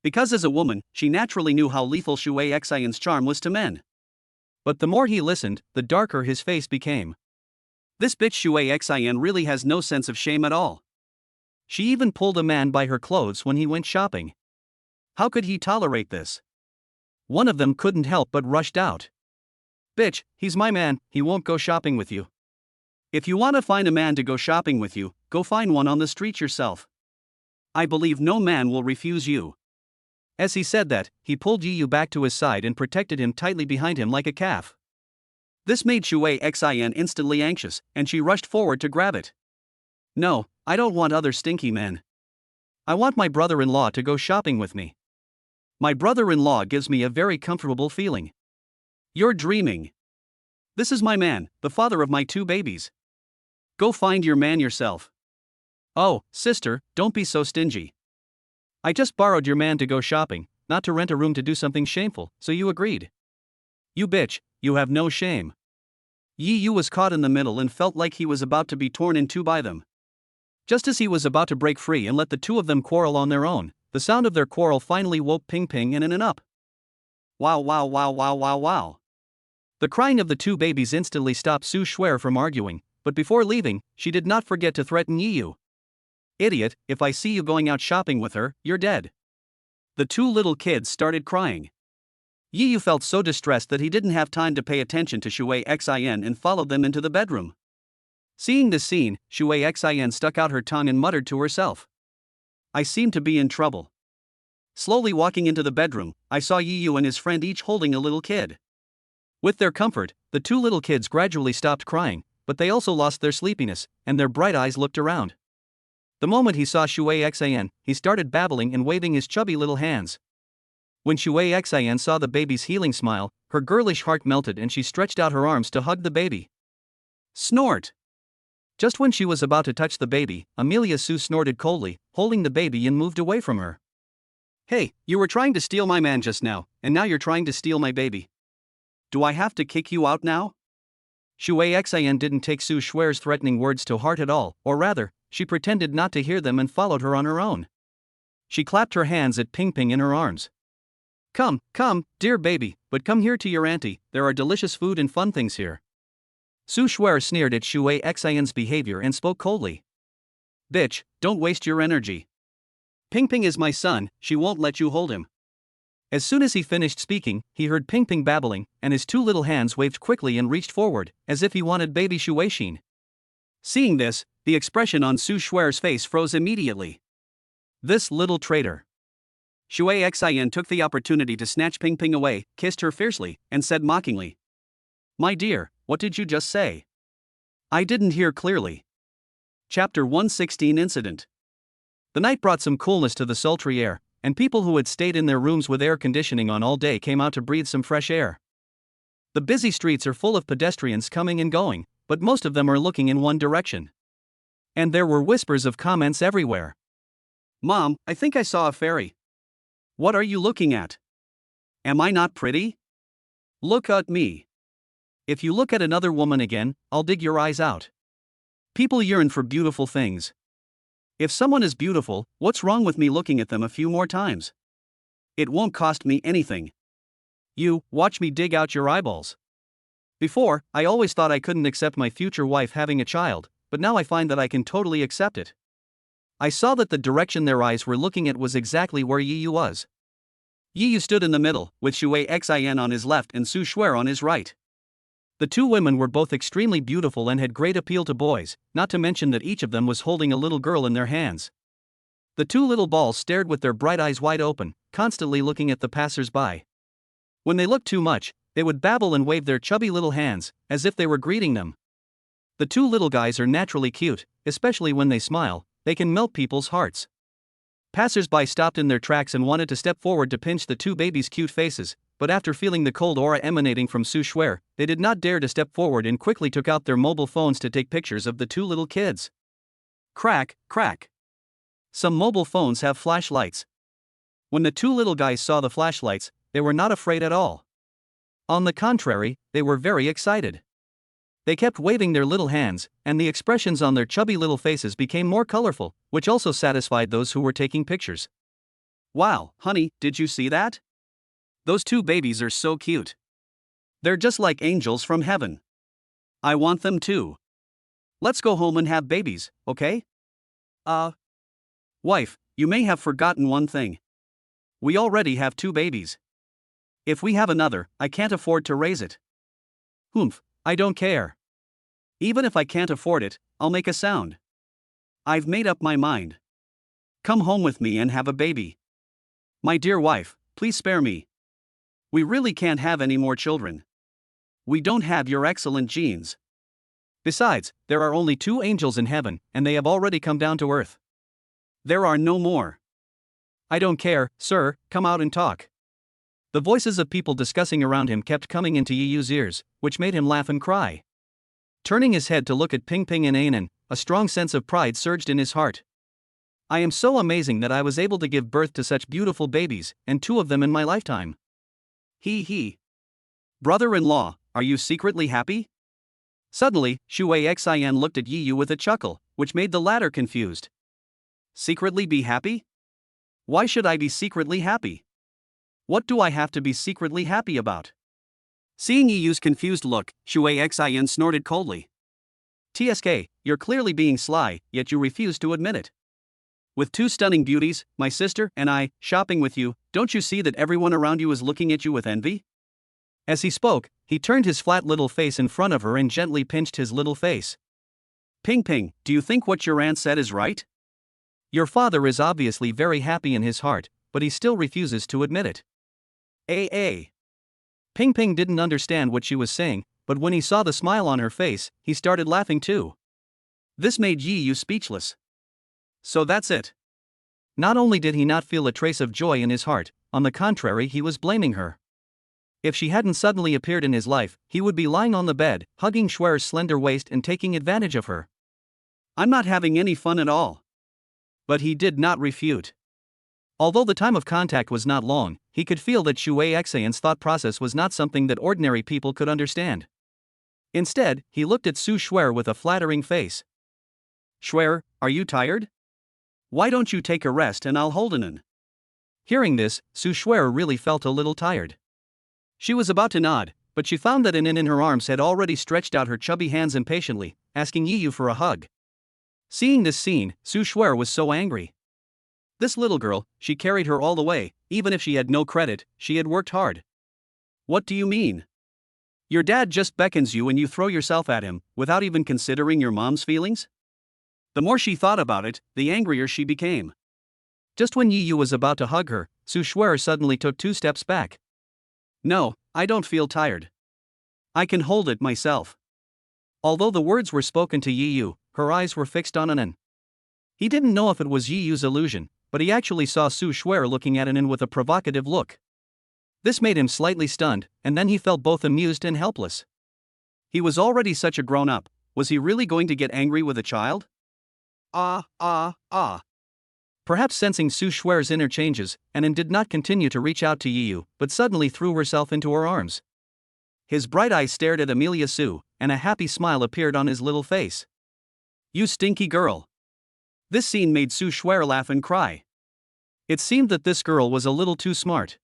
Because as a woman, she naturally knew how lethal Shui Xian's charm was to men. But the more he listened, the darker his face became. This bitch Shui Xin really has no sense of shame at all. She even pulled a man by her clothes when he went shopping. How could he tolerate this? One of them couldn't help but rushed out. Bitch, he's my man, he won't go shopping with you. If you want to find a man to go shopping with you, go find one on the street yourself. I believe no man will refuse you. As he said that, he pulled Yi Yu back to his side and protected him tightly behind him like a calf. This made Shui Xin instantly anxious, and she rushed forward to grab it. No, I don't want other stinky men. I want my brother-in-law to go shopping with me. My brother-in-law gives me a very comfortable feeling. You're dreaming. This is my man, the father of my 2 babies. Go find your man yourself. Oh, sister, don't be so stingy. I just borrowed your man to go shopping, not to rent a room to do something shameful, so you agreed. You bitch, you have no shame. Yi Yu was caught in the middle and felt like he was about to be torn in two by them. Just as he was about to break free and let the two of them quarrel on their own, the sound of their quarrel finally woke Ping Ping in an up. Wow wow wow wow wow wow. The crying of the 2 babies instantly stopped Su Shuer from arguing, but before leaving, she did not forget to threaten Yi Yu. Idiot, if I see you going out shopping with her, you're dead. The 2 little kids started crying. Yi Yu felt so distressed that he didn't have time to pay attention to Shui Xin and followed them into the bedroom. Seeing this scene, Shui Xin stuck out her tongue and muttered to herself. I seem to be in trouble. Slowly walking into the bedroom, I saw Yi Yu and his friend each holding a little kid. With their comfort, the 2 little kids gradually stopped crying, but they also lost their sleepiness, and their bright eyes looked around. The moment he saw Shui Xin, he started babbling and waving his chubby little hands. When Shui Xin saw the baby's healing smile, her girlish heart melted and she stretched out her arms to hug the baby. Snort! Just when she was about to touch the baby, Amelia Sue snorted coldly, holding the baby and moved away from her. Hey, you were trying to steal my man just now, and now you're trying to steal my baby. Do I have to kick you out now? Shui Xin didn't take Su Shuer's threatening words to heart at all, or rather, she pretended not to hear them and followed her on her own. She clapped her hands at Ping Ping in her arms. Come, dear baby, but come here to your auntie, there are delicious food and fun things here. Su Shuer sneered at Shui Xian's behavior and spoke coldly. Bitch, don't waste your energy. Ping Ping is my son, she won't let you hold him. As soon as he finished speaking, he heard Ping Ping babbling, and his 2 little hands waved quickly and reached forward, as if he wanted baby Shueixin. Seeing this, the expression on Su Shuer's face froze immediately. This little traitor. Shui Xian took the opportunity to snatch Ping Ping away, kissed her fiercely, and said mockingly, My dear, what did you just say? I didn't hear clearly. Chapter 116 Incident. The night brought some coolness to the sultry air, and people who had stayed in their rooms with air conditioning on all day came out to breathe some fresh air. The busy streets are full of pedestrians coming and going, but most of them are looking in one direction. And there were whispers of comments everywhere. Mom, I think I saw a fairy. What are you looking at? Am I not pretty? Look at me. If you look at another woman again, I'll dig your eyes out. People yearn for beautiful things. If someone is beautiful, what's wrong with me looking at them a few more times? It won't cost me anything. You, watch me dig out your eyeballs. Before, I always thought I couldn't accept my future wife having a child, but now I find that I can totally accept it. I saw that the direction their eyes were looking at was exactly where Yiyu was. Yiyu stood in the middle, with Shui Xin on his left and Su Shuer on his right. The two women were both extremely beautiful and had great appeal to boys, not to mention that each of them was holding a little girl in their hands. The two little balls stared with their bright eyes wide open, constantly looking at the passers-by. When they looked too much, they would babble and wave their chubby little hands, as if they were greeting them. The two little guys are naturally cute, especially when they smile, they can melt people's hearts. Passers-by stopped in their tracks and wanted to step forward to pinch the two babies' cute faces, but after feeling the cold aura emanating from Su Shuer, they did not dare to step forward and quickly took out their mobile phones to take pictures of the two little kids. Crack, crack. Some mobile phones have flashlights. When the two little guys saw the flashlights, they were not afraid at all. On the contrary, they were very excited. They kept waving their little hands, and the expressions on their chubby little faces became more colorful, which also satisfied those who were taking pictures. Wow, honey, did you see that? Those two babies are so cute. They're just like angels from heaven. I want them too. Let's go home and have babies, okay? Wife, you may have forgotten one thing. We already have two babies. If we have another, I can't afford to raise it. Humph, I don't care. Even if I can't afford it, I'll make a sound. I've made up my mind. Come home with me and have a baby. My dear wife, please spare me. We really can't have any more children. We don't have your excellent genes. Besides, there are only two angels in heaven, and they have already come down to earth. There are no more. I don't care, sir, come out and talk. The voices of people discussing around him kept coming into Yiyu's ears, which made him laugh and cry. Turning his head to look at Ping Ping and Anan, a strong sense of pride surged in his heart. I am so amazing that I was able to give birth to such beautiful babies, and two of them in my lifetime. He. Brother-in-law, are you secretly happy? Suddenly, Shui Xin looked at Yiyu with a chuckle, which made the latter confused. Secretly be happy? Why should I be secretly happy? What do I have to be secretly happy about? Seeing Yiyu's confused look, Shui Xin snorted coldly. TSK, you're clearly being sly, yet you refuse to admit it. With two stunning beauties, my sister and I, shopping with you, don't you see that everyone around you is looking at you with envy? As he spoke, he turned his flat little face in front of her and gently pinched his little face. Ping Ping, do you think what your aunt said is right? Your father is obviously very happy in his heart, but he still refuses to admit it. Ping Ping didn't understand what she was saying, but when he saw the smile on her face, he started laughing too. This made Yiyu speechless. So that's it. Not only did he not feel a trace of joy in his heart, on the contrary, he was blaming her. If she hadn't suddenly appeared in his life, he would be lying on the bed, hugging Shuer's slender waist and taking advantage of her. I'm not having any fun at all. But he did not refute. Although the time of contact was not long, he could feel that Shui Xian's thought process was not something that ordinary people could understand. Instead, he looked at Su Shuer with a flattering face. Shuer, are you tired? Why don't you take a rest and I'll hold Anan? Hearing this, Su Shuer really felt a little tired. She was about to nod, but she found that Anan in her arms had already stretched out her chubby hands impatiently, asking Yiyu for a hug. Seeing this scene, Su Shuer was so angry. This little girl, she carried her all the way, even if she had no credit, she had worked hard. What do you mean? Your dad just beckons you and you throw yourself at him, without even considering your mom's feelings? The more she thought about it, the angrier she became. Just when Yiyu was about to hug her, Su Shuer suddenly took 2 steps back. No, I don't feel tired. I can hold it myself. Although the words were spoken to Yi Yu, her eyes were fixed on Anan. He didn't know if it was Yi Yu's illusion, but he actually saw Su Shuer looking at Anan with a provocative look. This made him slightly stunned, and then he felt both amused and helpless. He was already such a grown-up, was he really going to get angry with a child? Perhaps sensing Su Shuer's inner changes, Anan did not continue to reach out to Yi Yu, but suddenly threw herself into her arms. His bright eyes stared at Amelia Su, and a happy smile appeared on his little face. You stinky girl. This scene made Su Shuer laugh and cry. It seemed that this girl was a little too smart.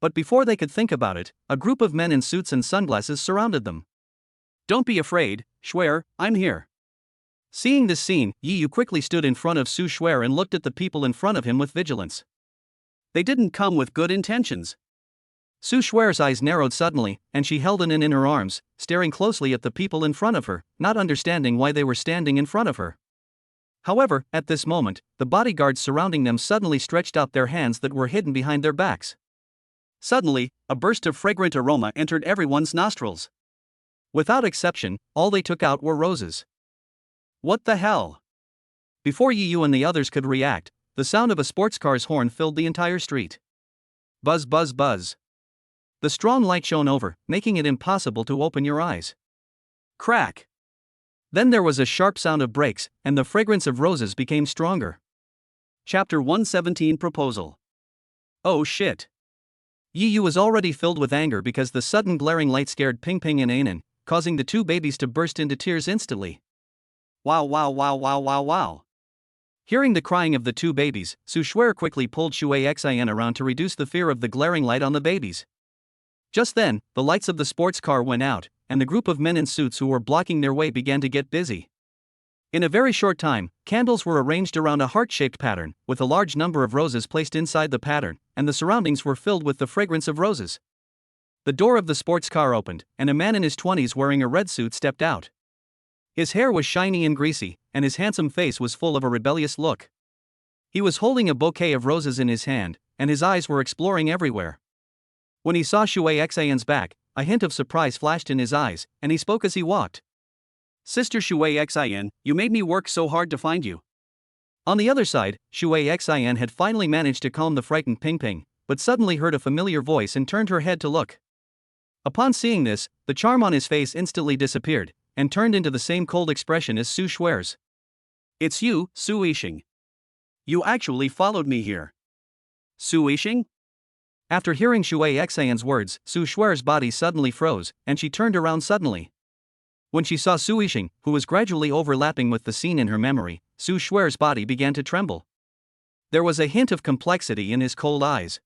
But before they could think about it, a group of men in suits and sunglasses surrounded them. Don't be afraid, Shuer, I'm here. Seeing this scene, Yi Yu quickly stood in front of Su Shuer and looked at the people in front of him with vigilance. They didn't come with good intentions. Su Shuer's eyes narrowed suddenly, and she held Anan in her arms, staring closely at the people in front of her, not understanding why they were standing in front of her. However, at this moment, the bodyguards surrounding them suddenly stretched out their hands that were hidden behind their backs. Suddenly, a burst of fragrant aroma entered everyone's nostrils. Without exception, all they took out were roses. What the hell? Before Yi Yu and the others could react, the sound of a sports car's horn filled the entire street. Buzz buzz buzz. The strong light shone over, making it impossible to open your eyes. Crack. Then there was a sharp sound of brakes, and the fragrance of roses became stronger. Chapter 117 Proposal. Oh shit. Yi Yu was already filled with anger because the sudden glaring light scared Ping Ping and Anan, causing the two babies to burst into tears instantly. Wow wow wow wow wow wow. Hearing the crying of the two babies, Su Shuer quickly pulled Shui Xian around to reduce the fear of the glaring light on the babies. Just then, the lights of the sports car went out, and the group of men in suits who were blocking their way began to get busy. In a very short time, candles were arranged around a heart-shaped pattern, with a large number of roses placed inside the pattern, and the surroundings were filled with the fragrance of roses. The door of the sports car opened, and a man in his 20s wearing a red suit stepped out. His hair was shiny and greasy, and his handsome face was full of a rebellious look. He was holding a bouquet of roses in his hand, and his eyes were exploring everywhere. When he saw Shui Xian's back, a hint of surprise flashed in his eyes, and he spoke as he walked. Sister Shui Xian, you made me work so hard to find you. On the other side, Shui Xian had finally managed to calm the frightened Ping Ping, but suddenly heard a familiar voice and turned her head to look. Upon seeing this, the charm on his face instantly disappeared, and turned into the same cold expression as Su Shuer's. It's you, Su Yixing. You actually followed me here. Su Yixing? After hearing Shui Xian's words, Su Shuer's body suddenly froze, and she turned around suddenly. When she saw Su Yixing, who was gradually overlapping with the scene in her memory, Su Shuer's body began to tremble. There was a hint of complexity in his cold eyes.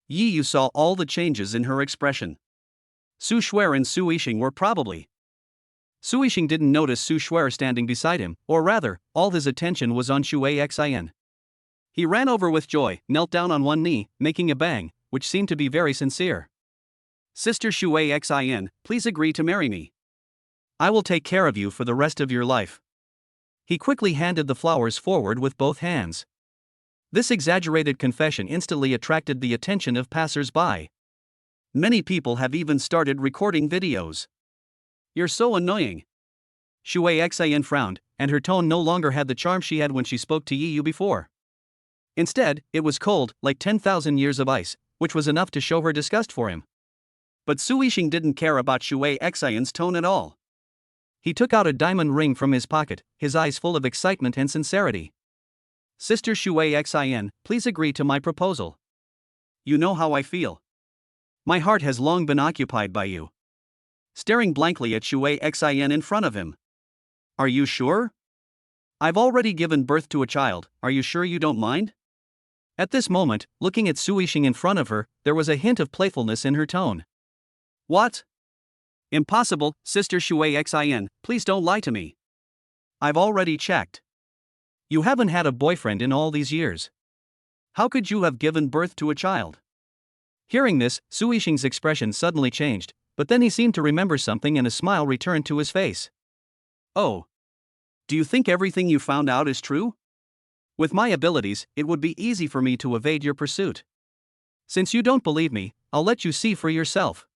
Yi Yu saw all the changes in her expression. Su Shuer and Su Yixing were probably. Su Yixing didn't notice Su Shuer standing beside him, or rather, all his attention was on Shui Xian. He ran over with joy, knelt down on one knee, making a bang, which seemed to be very sincere. Sister Shui Xian, please agree to marry me. I will take care of you for the rest of your life. He quickly handed the flowers forward with both hands. This exaggerated confession instantly attracted the attention of passers-by. Many people have even started recording videos. You're so annoying. Shui Xian frowned, and her tone no longer had the charm she had when she spoke to Yi Yu before. Instead, it was cold, like 10,000 years of ice, which was enough to show her disgust for him. But Su Yixing didn't care about Shui Xian's tone at all. He took out a diamond ring from his pocket, his eyes full of excitement and sincerity. Sister Shui Xian, please agree to my proposal. You know how I feel. My heart has long been occupied by you. Staring blankly at Shui Xian in front of him. Are you sure? I've already given birth to a child, are you sure you don't mind? At this moment, looking at Su Yixing in front of her, there was a hint of playfulness in her tone. What? Impossible, Sister Shui Xian, please don't lie to me. I've already checked. You haven't had a boyfriend in all these years. How could you have given birth to a child? Hearing this, Su Yixing's expression suddenly changed, but then he seemed to remember something and a smile returned to his face. Oh. Do you think everything you found out is true? With my abilities, it would be easy for me to evade your pursuit. Since you don't believe me, I'll let you see for yourself.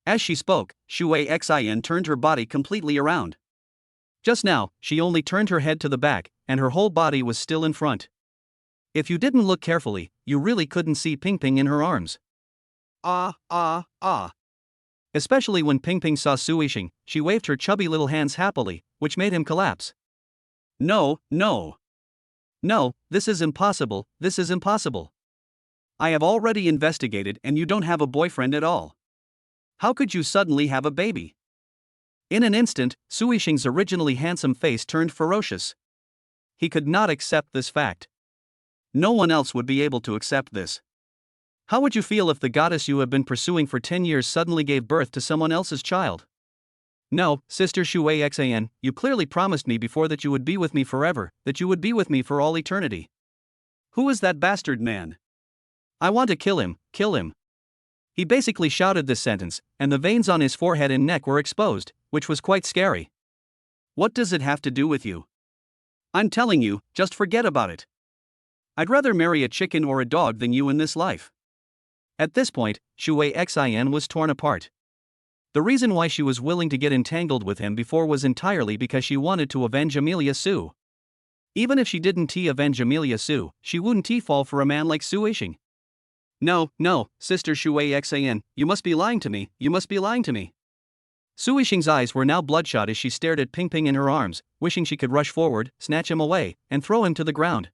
As she spoke, Shui Xin turned her body completely around. Just now, she only turned her head to the back, and her whole body was still in front. If you didn't look carefully, you really couldn't see Ping in her arms. Ah, ah, ah. Especially when Ping saw Su Yixing, she waved her chubby little hands happily, which made him collapse. No, no. No, this is impossible, this is impossible. I have already investigated and you don't have a boyfriend at all. How could you suddenly have a baby? In an instant, Su Yixing's originally handsome face turned ferocious. He could not accept this fact. No one else would be able to accept this. How would you feel if the goddess you have been pursuing for 10 years suddenly gave birth to someone else's child? No, Sister Shui Xin, you clearly promised me before that you would be with me forever, that you would be with me for all eternity. Who is that bastard man? I want to kill him, kill him. He basically shouted this sentence, and the veins on his forehead and neck were exposed, which was quite scary. What does it have to do with you? I'm telling you, just forget about it. I'd rather marry a chicken or a dog than you in this life. At this point, Shui Xin was torn apart. The reason why she was willing to get entangled with him before was entirely because she wanted to avenge Amelia Su. Even if she didn't avenge Amelia Su, she wouldn't fall for a man like Su Yixing. No, no, Sister Shui Xin, you must be lying to me, you must be lying to me. Su Yixing's eyes were now bloodshot as she stared at Ping in her arms, wishing she could rush forward, snatch him away, and throw him to the ground.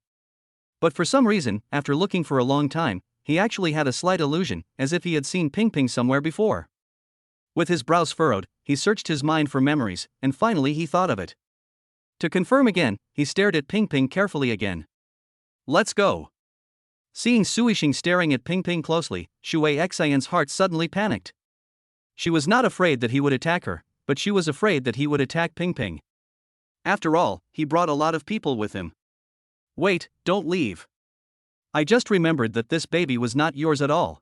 But for some reason, after looking for a long time, he actually had a slight illusion, as if he had seen Ping somewhere before. With his brows furrowed, he searched his mind for memories, and finally he thought of it. To confirm again, he stared at Ping carefully again. Let's go. Seeing Su Yixing staring at Ping closely, Shui Xin's heart suddenly panicked. She was not afraid that he would attack her, but she was afraid that he would attack Ping. After all, he brought a lot of people with him. Wait, don't leave. I just remembered that this baby was not yours at all.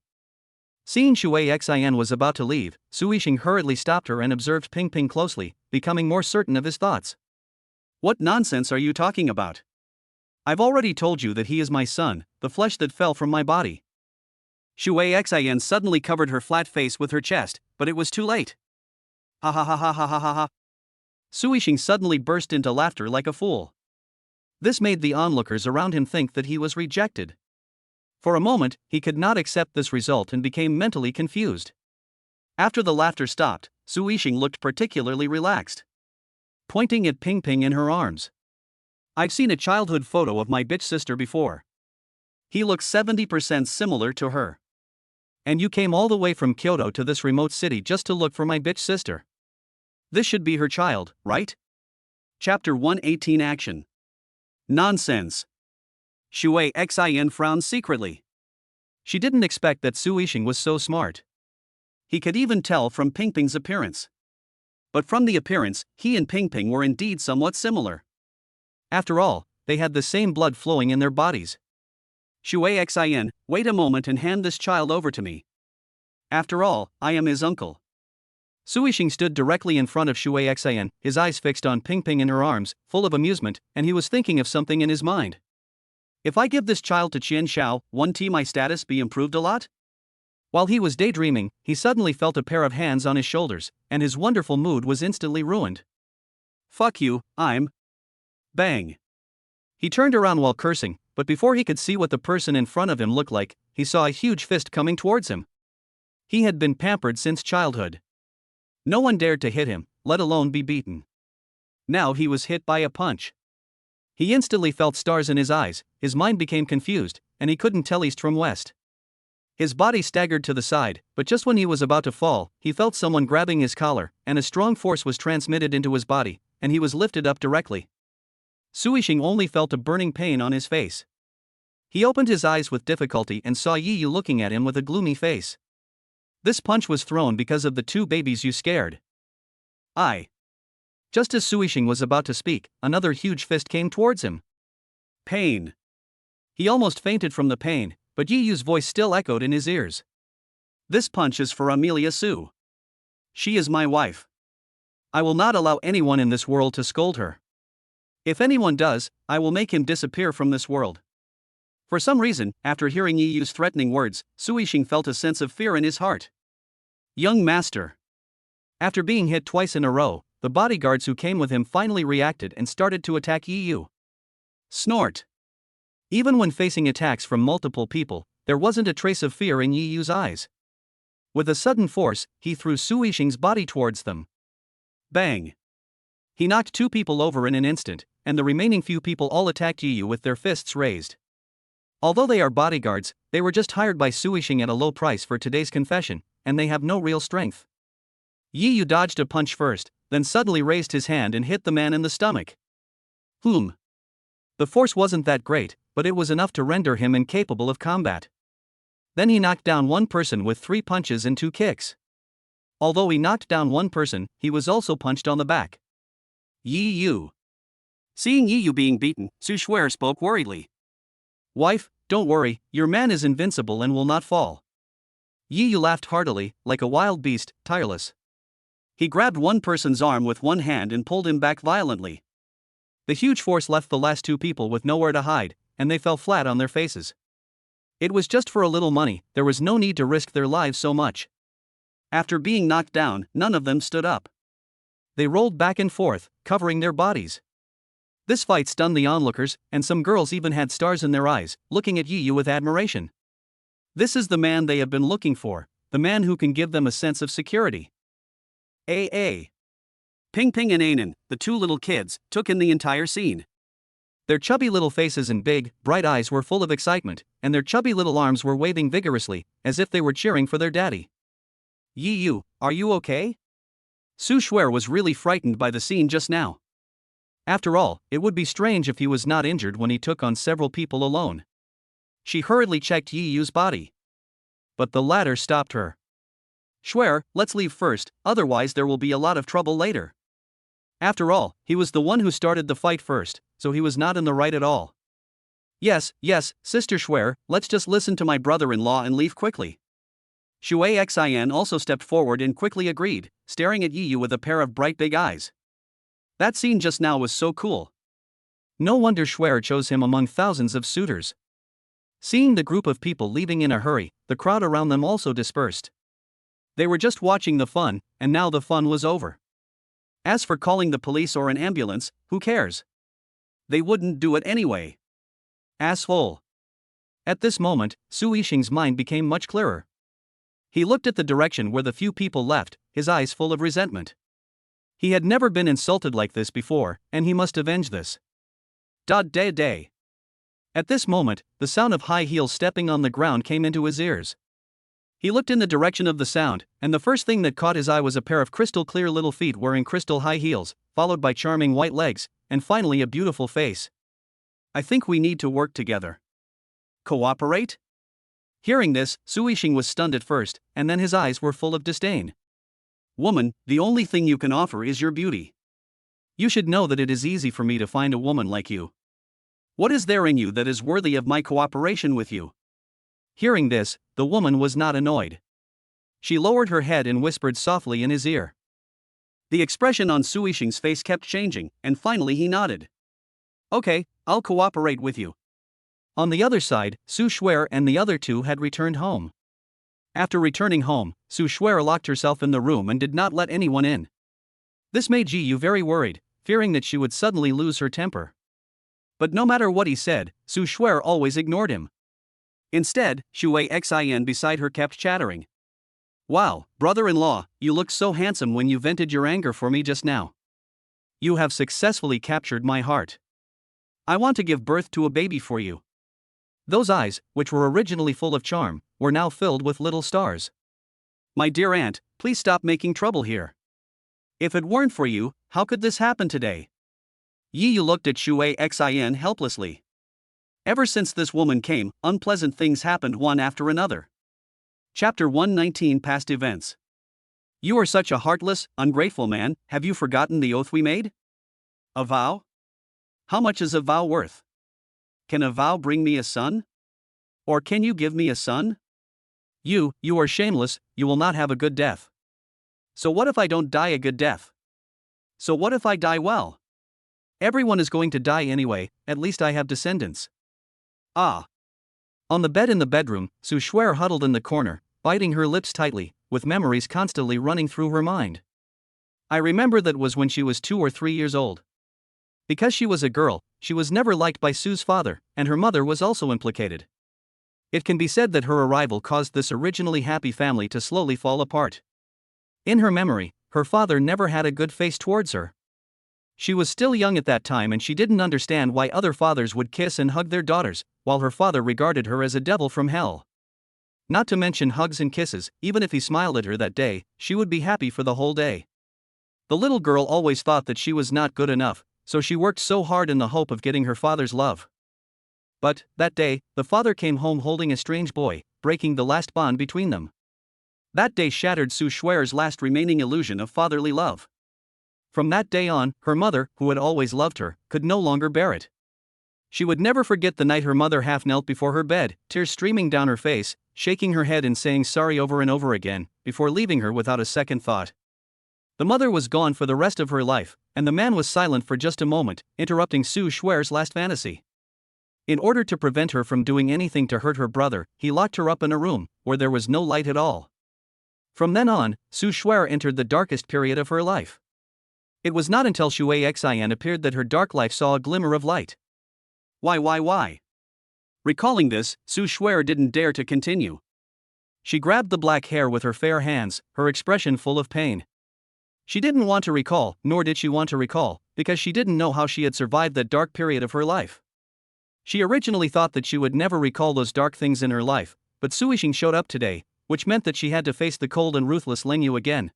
Seeing Shui Xin was about to leave, Su Yixing hurriedly stopped her and observed Ping closely, becoming more certain of his thoughts. What nonsense are you talking about? I've already told you that he is my son, the flesh that fell from my body. Shui Xin suddenly covered her flat face with her chest, but it was too late. Ha ha ha ha ha ha ha ha. Su Yixing suddenly burst into laughter like a fool. This made the onlookers around him think that he was rejected. For a moment, he could not accept this result and became mentally confused. After the laughter stopped, Su Yixing looked particularly relaxed. Pointing at Ping in her arms. I've seen a childhood photo of my bitch sister before. He looks 70% similar to her. And you came all the way from Kyoto to this remote city just to look for my bitch sister. This should be her child, right? Chapter 118 Action. Nonsense. Shui Xin frowned secretly. She didn't expect that Su Yixing was so smart. He could even tell from Ping's appearance. But from the appearance, he and Ping were indeed somewhat similar. After all, they had the same blood flowing in their bodies. Shui Xin, wait a moment and hand this child over to me. After all, I am his uncle. Su Yixing stood directly in front of Shui Xin, his eyes fixed on Ping in her arms, full of amusement, and he was thinking of something in his mind. If I give this child to Qian Xiao, won't my status be improved a lot? While he was daydreaming, he suddenly felt a pair of hands on his shoulders, and his wonderful mood was instantly ruined. Fuck you, I'm... Bang. He turned around while cursing, but before he could see what the person in front of him looked like, he saw a huge fist coming towards him. He had been pampered since childhood. No one dared to hit him, let alone be beaten. Now he was hit by a punch. He instantly felt stars in his eyes, his mind became confused, and he couldn't tell east from west. His body staggered to the side, but just when he was about to fall, he felt someone grabbing his collar, and a strong force was transmitted into his body, and he was lifted up directly. Su Yixing only felt a burning pain on his face. He opened his eyes with difficulty and saw Yi Yu looking at him with a gloomy face. This punch was thrown because of the two babies you scared. Just as Su Yixing was about to speak, another huge fist came towards him. Pain. He almost fainted from the pain, but Yi Yu's voice still echoed in his ears. This punch is for Amelia Su. She is my wife. I will not allow anyone in this world to scold her. If anyone does, I will make him disappear from this world. For some reason, after hearing Yi Yu's threatening words, Su Yixing felt a sense of fear in his heart. Young master. After being hit twice in a row, the bodyguards who came with him finally reacted and started to attack Yu. Snort. Even when facing attacks from multiple people, there wasn't a trace of fear in Yu's eyes. With a sudden force, he threw Su Yixing's body towards them. Bang! He knocked 2 people over in an instant, and the remaining few people all attacked Yu with their fists raised. Although they are bodyguards, they were just hired by Su Yixing at a low price for today's confession, and they have no real strength. Yu dodged a punch first, then suddenly raised his hand and hit the man in the stomach. The force wasn't that great, but it was enough to render him incapable of combat. Then he knocked down one person with 3 punches and 2 kicks. Although he knocked down one person, he was also punched on the back. Yu. Seeing Yu being beaten, Su Shuer spoke worriedly. Wife, don't worry, your man is invincible and will not fall. Yu laughed heartily, like a wild beast, tireless. He grabbed one person's arm with one hand and pulled him back violently. The huge force left the last 2 people with nowhere to hide, and they fell flat on their faces. It was just for a little money, there was no need to risk their lives so much. After being knocked down, none of them stood up. They rolled back and forth, covering their bodies. This fight stunned the onlookers, and some girls even had stars in their eyes, looking at Yu with admiration. This is the man they have been looking for, the man who can give them a sense of security. Ping Ping and Anan, the 2 little kids, took in the entire scene. Their chubby little faces and big, bright eyes were full of excitement, and their chubby little arms were waving vigorously, as if they were cheering for their daddy. Yu, are you okay? Su Shuer was really frightened by the scene just now. After all, it would be strange if he was not injured when he took on several people alone. She hurriedly checked Yu's body. But the latter stopped her. Shuer, let's leave first, otherwise there will be a lot of trouble later. After all, he was the one who started the fight first, so he was not in the right at all. Yes, Sister Shuer, let's just listen to my brother-in-law and leave quickly. Shui Xin also stepped forward and quickly agreed, staring at Yu with a pair of bright big eyes. That scene just now was so cool. No wonder Shuer chose him among thousands of suitors. Seeing the group of people leaving in a hurry, the crowd around them also dispersed. They were just watching the fun, and now the fun was over. As for calling the police or an ambulance, who cares? They wouldn't do it anyway. Asshole. At this moment, Su Yixing's mind became much clearer. He looked at the direction where the few people left, his eyes full of resentment. He had never been insulted like this before, and he must avenge this. Day. At this moment, the sound of high heels stepping on the ground came into his ears. He looked in the direction of the sound, and the first thing that caught his eye was a pair of crystal clear little feet wearing crystal high heels, followed by charming white legs, and finally a beautiful face. I think we need to work together. Cooperate? Hearing this, Su Yixing was stunned at first, and then his eyes were full of disdain. Woman, the only thing you can offer is your beauty. You should know that it is easy for me to find a woman like you. What is there in you that is worthy of my cooperation with you? Hearing this, the woman was not annoyed. She lowered her head and whispered softly in his ear. The expression on Su Yixing's face kept changing, and finally he nodded. Okay, I'll cooperate with you. On the other side, Su Shuer and the other 2 had returned home. After returning home, Su Shuer locked herself in the room and did not let anyone in. This made Yu very worried, fearing that she would suddenly lose her temper. But no matter what he said, Su Shuer always ignored him. Instead, Shui Xin beside her kept chattering. Wow, brother-in-law, you looked so handsome when you vented your anger for me just now. You have successfully captured my heart. I want to give birth to a baby for you. Those eyes, which were originally full of charm, were now filled with little stars. My dear aunt, please stop making trouble here. If it weren't for you, how could this happen today? Yu looked at Shui Xin helplessly. Ever since this woman came, unpleasant things happened one after another. Chapter 119 Past Events. You are such a heartless, ungrateful man, have you forgotten the oath we made? A vow? How much is a vow worth? Can a vow bring me a son? Or can you give me a son? You are shameless, you will not have a good death. So what if I don't die a good death? So what if I die well? Everyone is going to die anyway, at least I have descendants. Ah. On the bed in the bedroom, Su Shuer huddled in the corner, biting her lips tightly, with memories constantly running through her mind. I remember that was when she was 2 or 3 years old. Because she was a girl, she was never liked by Sue's father, and her mother was also implicated. It can be said that her arrival caused this originally happy family to slowly fall apart. In her memory, her father never had a good face towards her. She was still young at that time and she didn't understand why other fathers would kiss and hug their daughters, while her father regarded her as a devil from hell. Not to mention hugs and kisses, even if he smiled at her that day, she would be happy for the whole day. The little girl always thought that she was not good enough, so she worked so hard in the hope of getting her father's love. But, that day, the father came home holding a strange boy, breaking the last bond between them. That day shattered Sue Schwerer's last remaining illusion of fatherly love. From that day on, her mother, who had always loved her, could no longer bear it. She would never forget the night her mother half knelt before her bed, tears streaming down her face, shaking her head and saying sorry over and over again, before leaving her without a second thought. The mother was gone for the rest of her life, and the man was silent for just a moment, interrupting Sue Schwerer's last fantasy. In order to prevent her from doing anything to hurt her brother, he locked her up in a room, where there was no light at all. From then on, Sue Schwerer entered the darkest period of her life. It was not until Shui Xin appeared that her dark life saw a glimmer of light. Why? Recalling this, Sue Schwerer didn't dare to continue. She grabbed the black hair with her fair hands, her expression full of pain. She didn't want to recall, nor did she want to recall, because she didn't know how she had survived that dark period of her life. She originally thought that she would never recall those dark things in her life, but Suishing showed up today, which meant that she had to face the cold and ruthless Ling Yu again.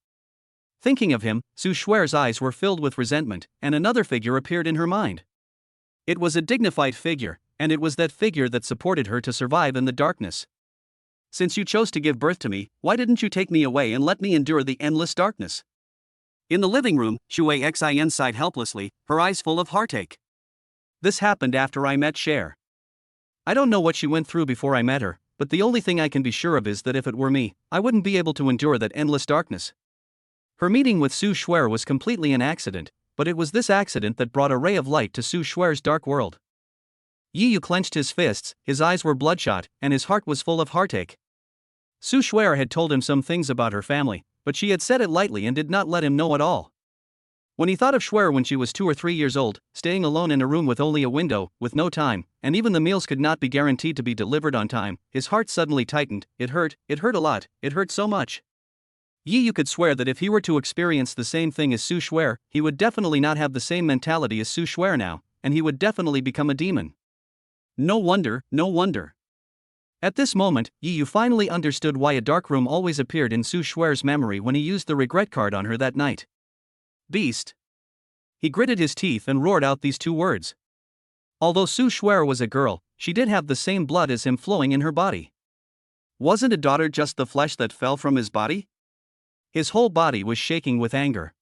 Thinking of him, Sue Schwerer's eyes were filled with resentment, and another figure appeared in her mind. It was a dignified figure, and it was that figure that supported her to survive in the darkness. Since you chose to give birth to me, why didn't you take me away and let me endure the endless darkness? In the living room, Shui Xin sighed helplessly, her eyes full of heartache. This happened after I met Cher. I don't know what she went through before I met her, but the only thing I can be sure of is that if it were me, I wouldn't be able to endure that endless darkness. Her meeting with Sue Schwerer was completely an accident, but it was this accident that brought a ray of light to Sue Schwerer's dark world. Yi Yu clenched his fists, his eyes were bloodshot, and his heart was full of heartache. Sue Schwerer had told him some things about her family, but she had said it lightly and did not let him know at all. When he thought of Schwerer when she was 2 or 3 years old, staying alone in a room with only a window, with no time, and even the meals could not be guaranteed to be delivered on time, his heart suddenly tightened. It hurt a lot, it hurt so much. Yi Yu could swear that if he were to experience the same thing as Sue Schwerer, he would definitely not have the same mentality as Sue Schwerer now, and he would definitely become a demon. No wonder. At this moment, Yi Yu finally understood why a dark room always appeared in Sue Schwerer's memory when he used the regret card on her that night. Beast. He gritted his teeth and roared out these 2 words. Although Sue Schwerer was a girl, she did have the same blood as him flowing in her body. Wasn't a daughter just the flesh that fell from his body? His whole body was shaking with anger.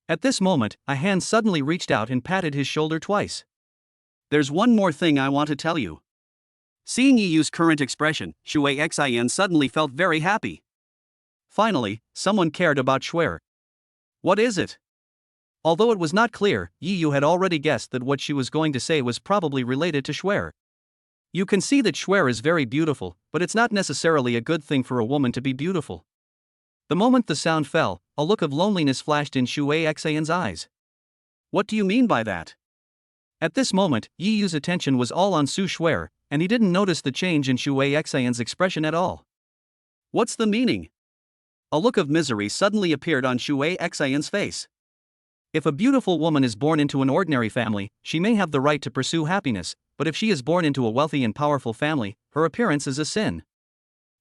At this moment, a hand suddenly reached out and patted his shoulder twice. There's one more thing I want to tell you. Seeing Yi Yu's current expression, Shui Xin suddenly felt very happy. Finally, someone cared about Schwerer. What is it? Although it was not clear, Yi Yu had already guessed that what she was going to say was probably related to Schwerer. You can see that Schwerer is very beautiful, but it's not necessarily a good thing for a woman to be beautiful. The moment the sound fell, a look of loneliness flashed in Shui Xin's eyes. What do you mean by that? At this moment, Yi Yu's attention was all on Sue Schwerer, and he didn't notice the change in Shui Xin's expression at all. What's the meaning? A look of misery suddenly appeared on Shui Xin's face. If a beautiful woman is born into an ordinary family, she may have the right to pursue happiness, but if she is born into a wealthy and powerful family, her appearance is a sin.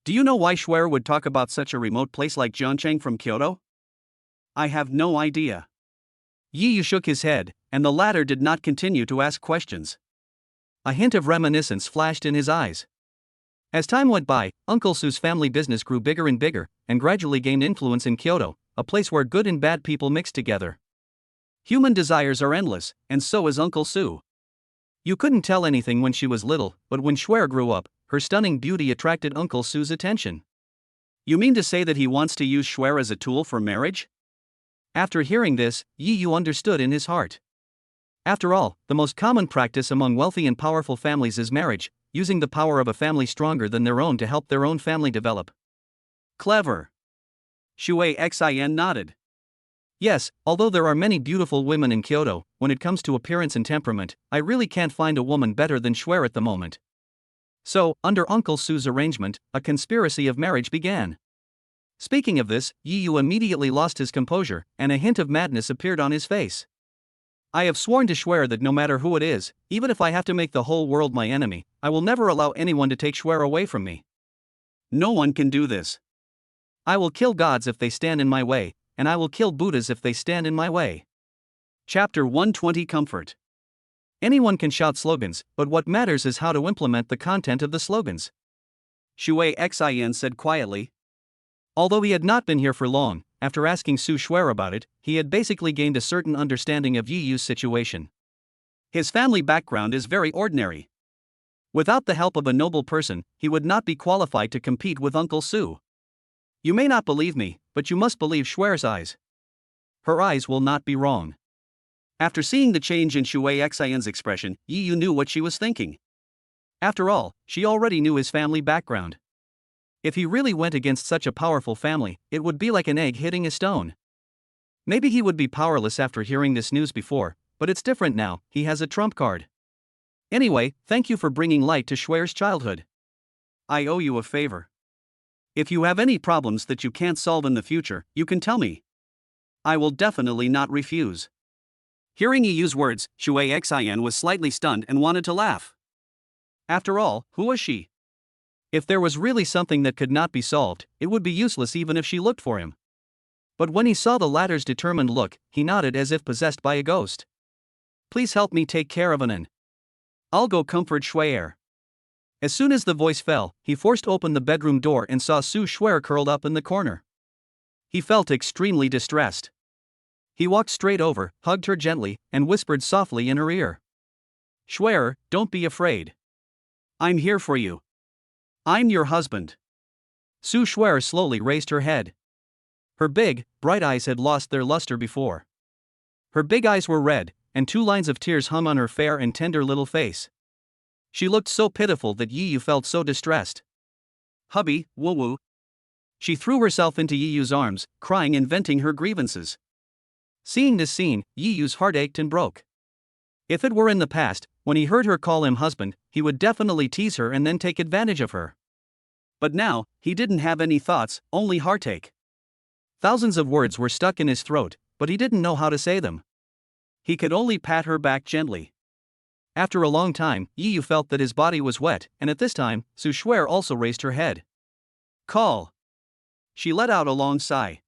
Do you know why Schwerer would talk about such a remote place like Zhangcheng from Kyoto? I have no idea. Yi Yu shook his head, and the latter did not continue to ask questions. A hint of reminiscence flashed in his eyes. As time went by, Uncle Sue's family business grew bigger and bigger, and gradually gained influence in Kyoto, a place where good and bad people mixed together. Human desires are endless, and so is Uncle Sue. You couldn't tell anything when she was little, but when Schwerer grew up, her stunning beauty attracted Uncle Sue's attention. You mean to say that he wants to use Schwerer as a tool for marriage? After hearing this, Yi Yu understood in his heart. After all, the most common practice among wealthy and powerful families is marriage, using the power of a family stronger than their own to help their own family develop. Clever. Shui Xin nodded. Yes, although there are many beautiful women in Kyoto, when it comes to appearance and temperament, I really can't find a woman better than Shui at the moment. So, under Uncle Su's arrangement, a conspiracy of marriage began. Speaking of this, Yi Yu immediately lost his composure, and a hint of madness appeared on his face. I have sworn to Shui that no matter who it is, even if I have to make the whole world my enemy, I will never allow anyone to take Shui away from me. No one can do this. I will kill gods if they stand in my way, and I will kill Buddhas if they stand in my way. Chapter 120 Comfort. Anyone can shout slogans, but what matters is how to implement the content of the slogans. Shui Xin said quietly. Although he had not been here for long, after asking Su Shui about it, he had basically gained a certain understanding of Yi Yu's situation. His family background is very ordinary. Without the help of a noble person, he would not be qualified to compete with Uncle Su. You may not believe me, but you must believe Shui's eyes. Her eyes will not be wrong. After seeing the change in Shui Xin's expression, Yi Yu knew what she was thinking. After all, she already knew his family background. If he really went against such a powerful family, it would be like an egg hitting a stone. Maybe he would be powerless after hearing this news before, but it's different now, he has a trump card. Anyway, thank you for bringing light to Shui's childhood. I owe you a favor. If you have any problems that you can't solve in the future, you can tell me. I will definitely not refuse. Hearing Yi Yu's words, Shui Xin was slightly stunned and wanted to laugh. After all, who was she? If there was really something that could not be solved, it would be useless even if she looked for him. But when he saw the latter's determined look, he nodded as if possessed by a ghost. Please help me take care of Anan. I'll go comfort Shui. As soon as the voice fell, he forced open the bedroom door and saw Su Shui curled up in the corner. He felt extremely distressed. He walked straight over, hugged her gently, and whispered softly in her ear. Shui, don't be afraid. I'm here for you. I'm your husband. Su Shui slowly raised her head. Her big, bright eyes had lost their luster before. Her big eyes were red, and 2 lines of tears hung on her fair and tender little face. She looked so pitiful that Yi Yu felt so distressed. Hubby, woo-woo. She threw herself into Yi Yu's arms, crying and venting her grievances. Seeing this scene, Yi Yu's heart ached and broke. If it were in the past, when he heard her call him husband, he would definitely tease her and then take advantage of her. But now, he didn't have any thoughts, only heartache. Thousands of words were stuck in his throat, but he didn't know how to say them. He could only pat her back gently. After a long time, Yi Yu felt that his body was wet, and at this time, Su Shui also raised her head. Call. She let out a long sigh.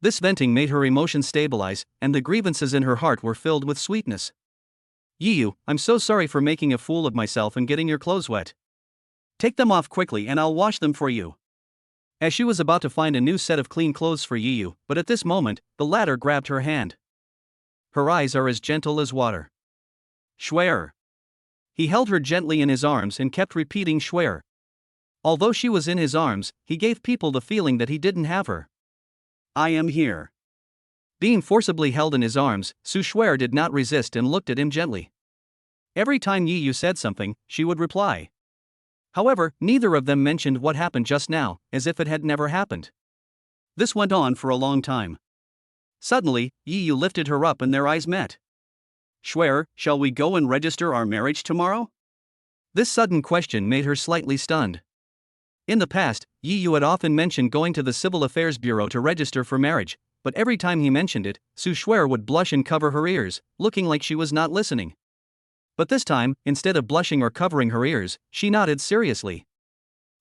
This venting made her emotions stabilize, and the grievances in her heart were filled with sweetness. Yi Yu, I'm so sorry for making a fool of myself and getting your clothes wet. Take them off quickly and I'll wash them for you. As she was about to find a new set of clean clothes for Yi Yu, but at this moment, the latter grabbed her hand. Her eyes are as gentle as water. Shui. He held her gently in his arms and kept repeating Shui. Although she was in his arms, he gave people the feeling that he didn't have her. I am here. Being forcibly held in his arms, Su Shui did not resist and looked at him gently. Every time Yi Yu said something, she would reply. However, neither of them mentioned what happened just now, as if it had never happened. This went on for a long time. Suddenly, Yi Yu lifted her up and their eyes met. Shui, shall we go and register our marriage tomorrow? This sudden question made her slightly stunned. In the past, Yi Yu had often mentioned going to the Civil Affairs Bureau to register for marriage, but every time he mentioned it, Su Shui would blush and cover her ears, looking like she was not listening. But this time, instead of blushing or covering her ears, she nodded seriously.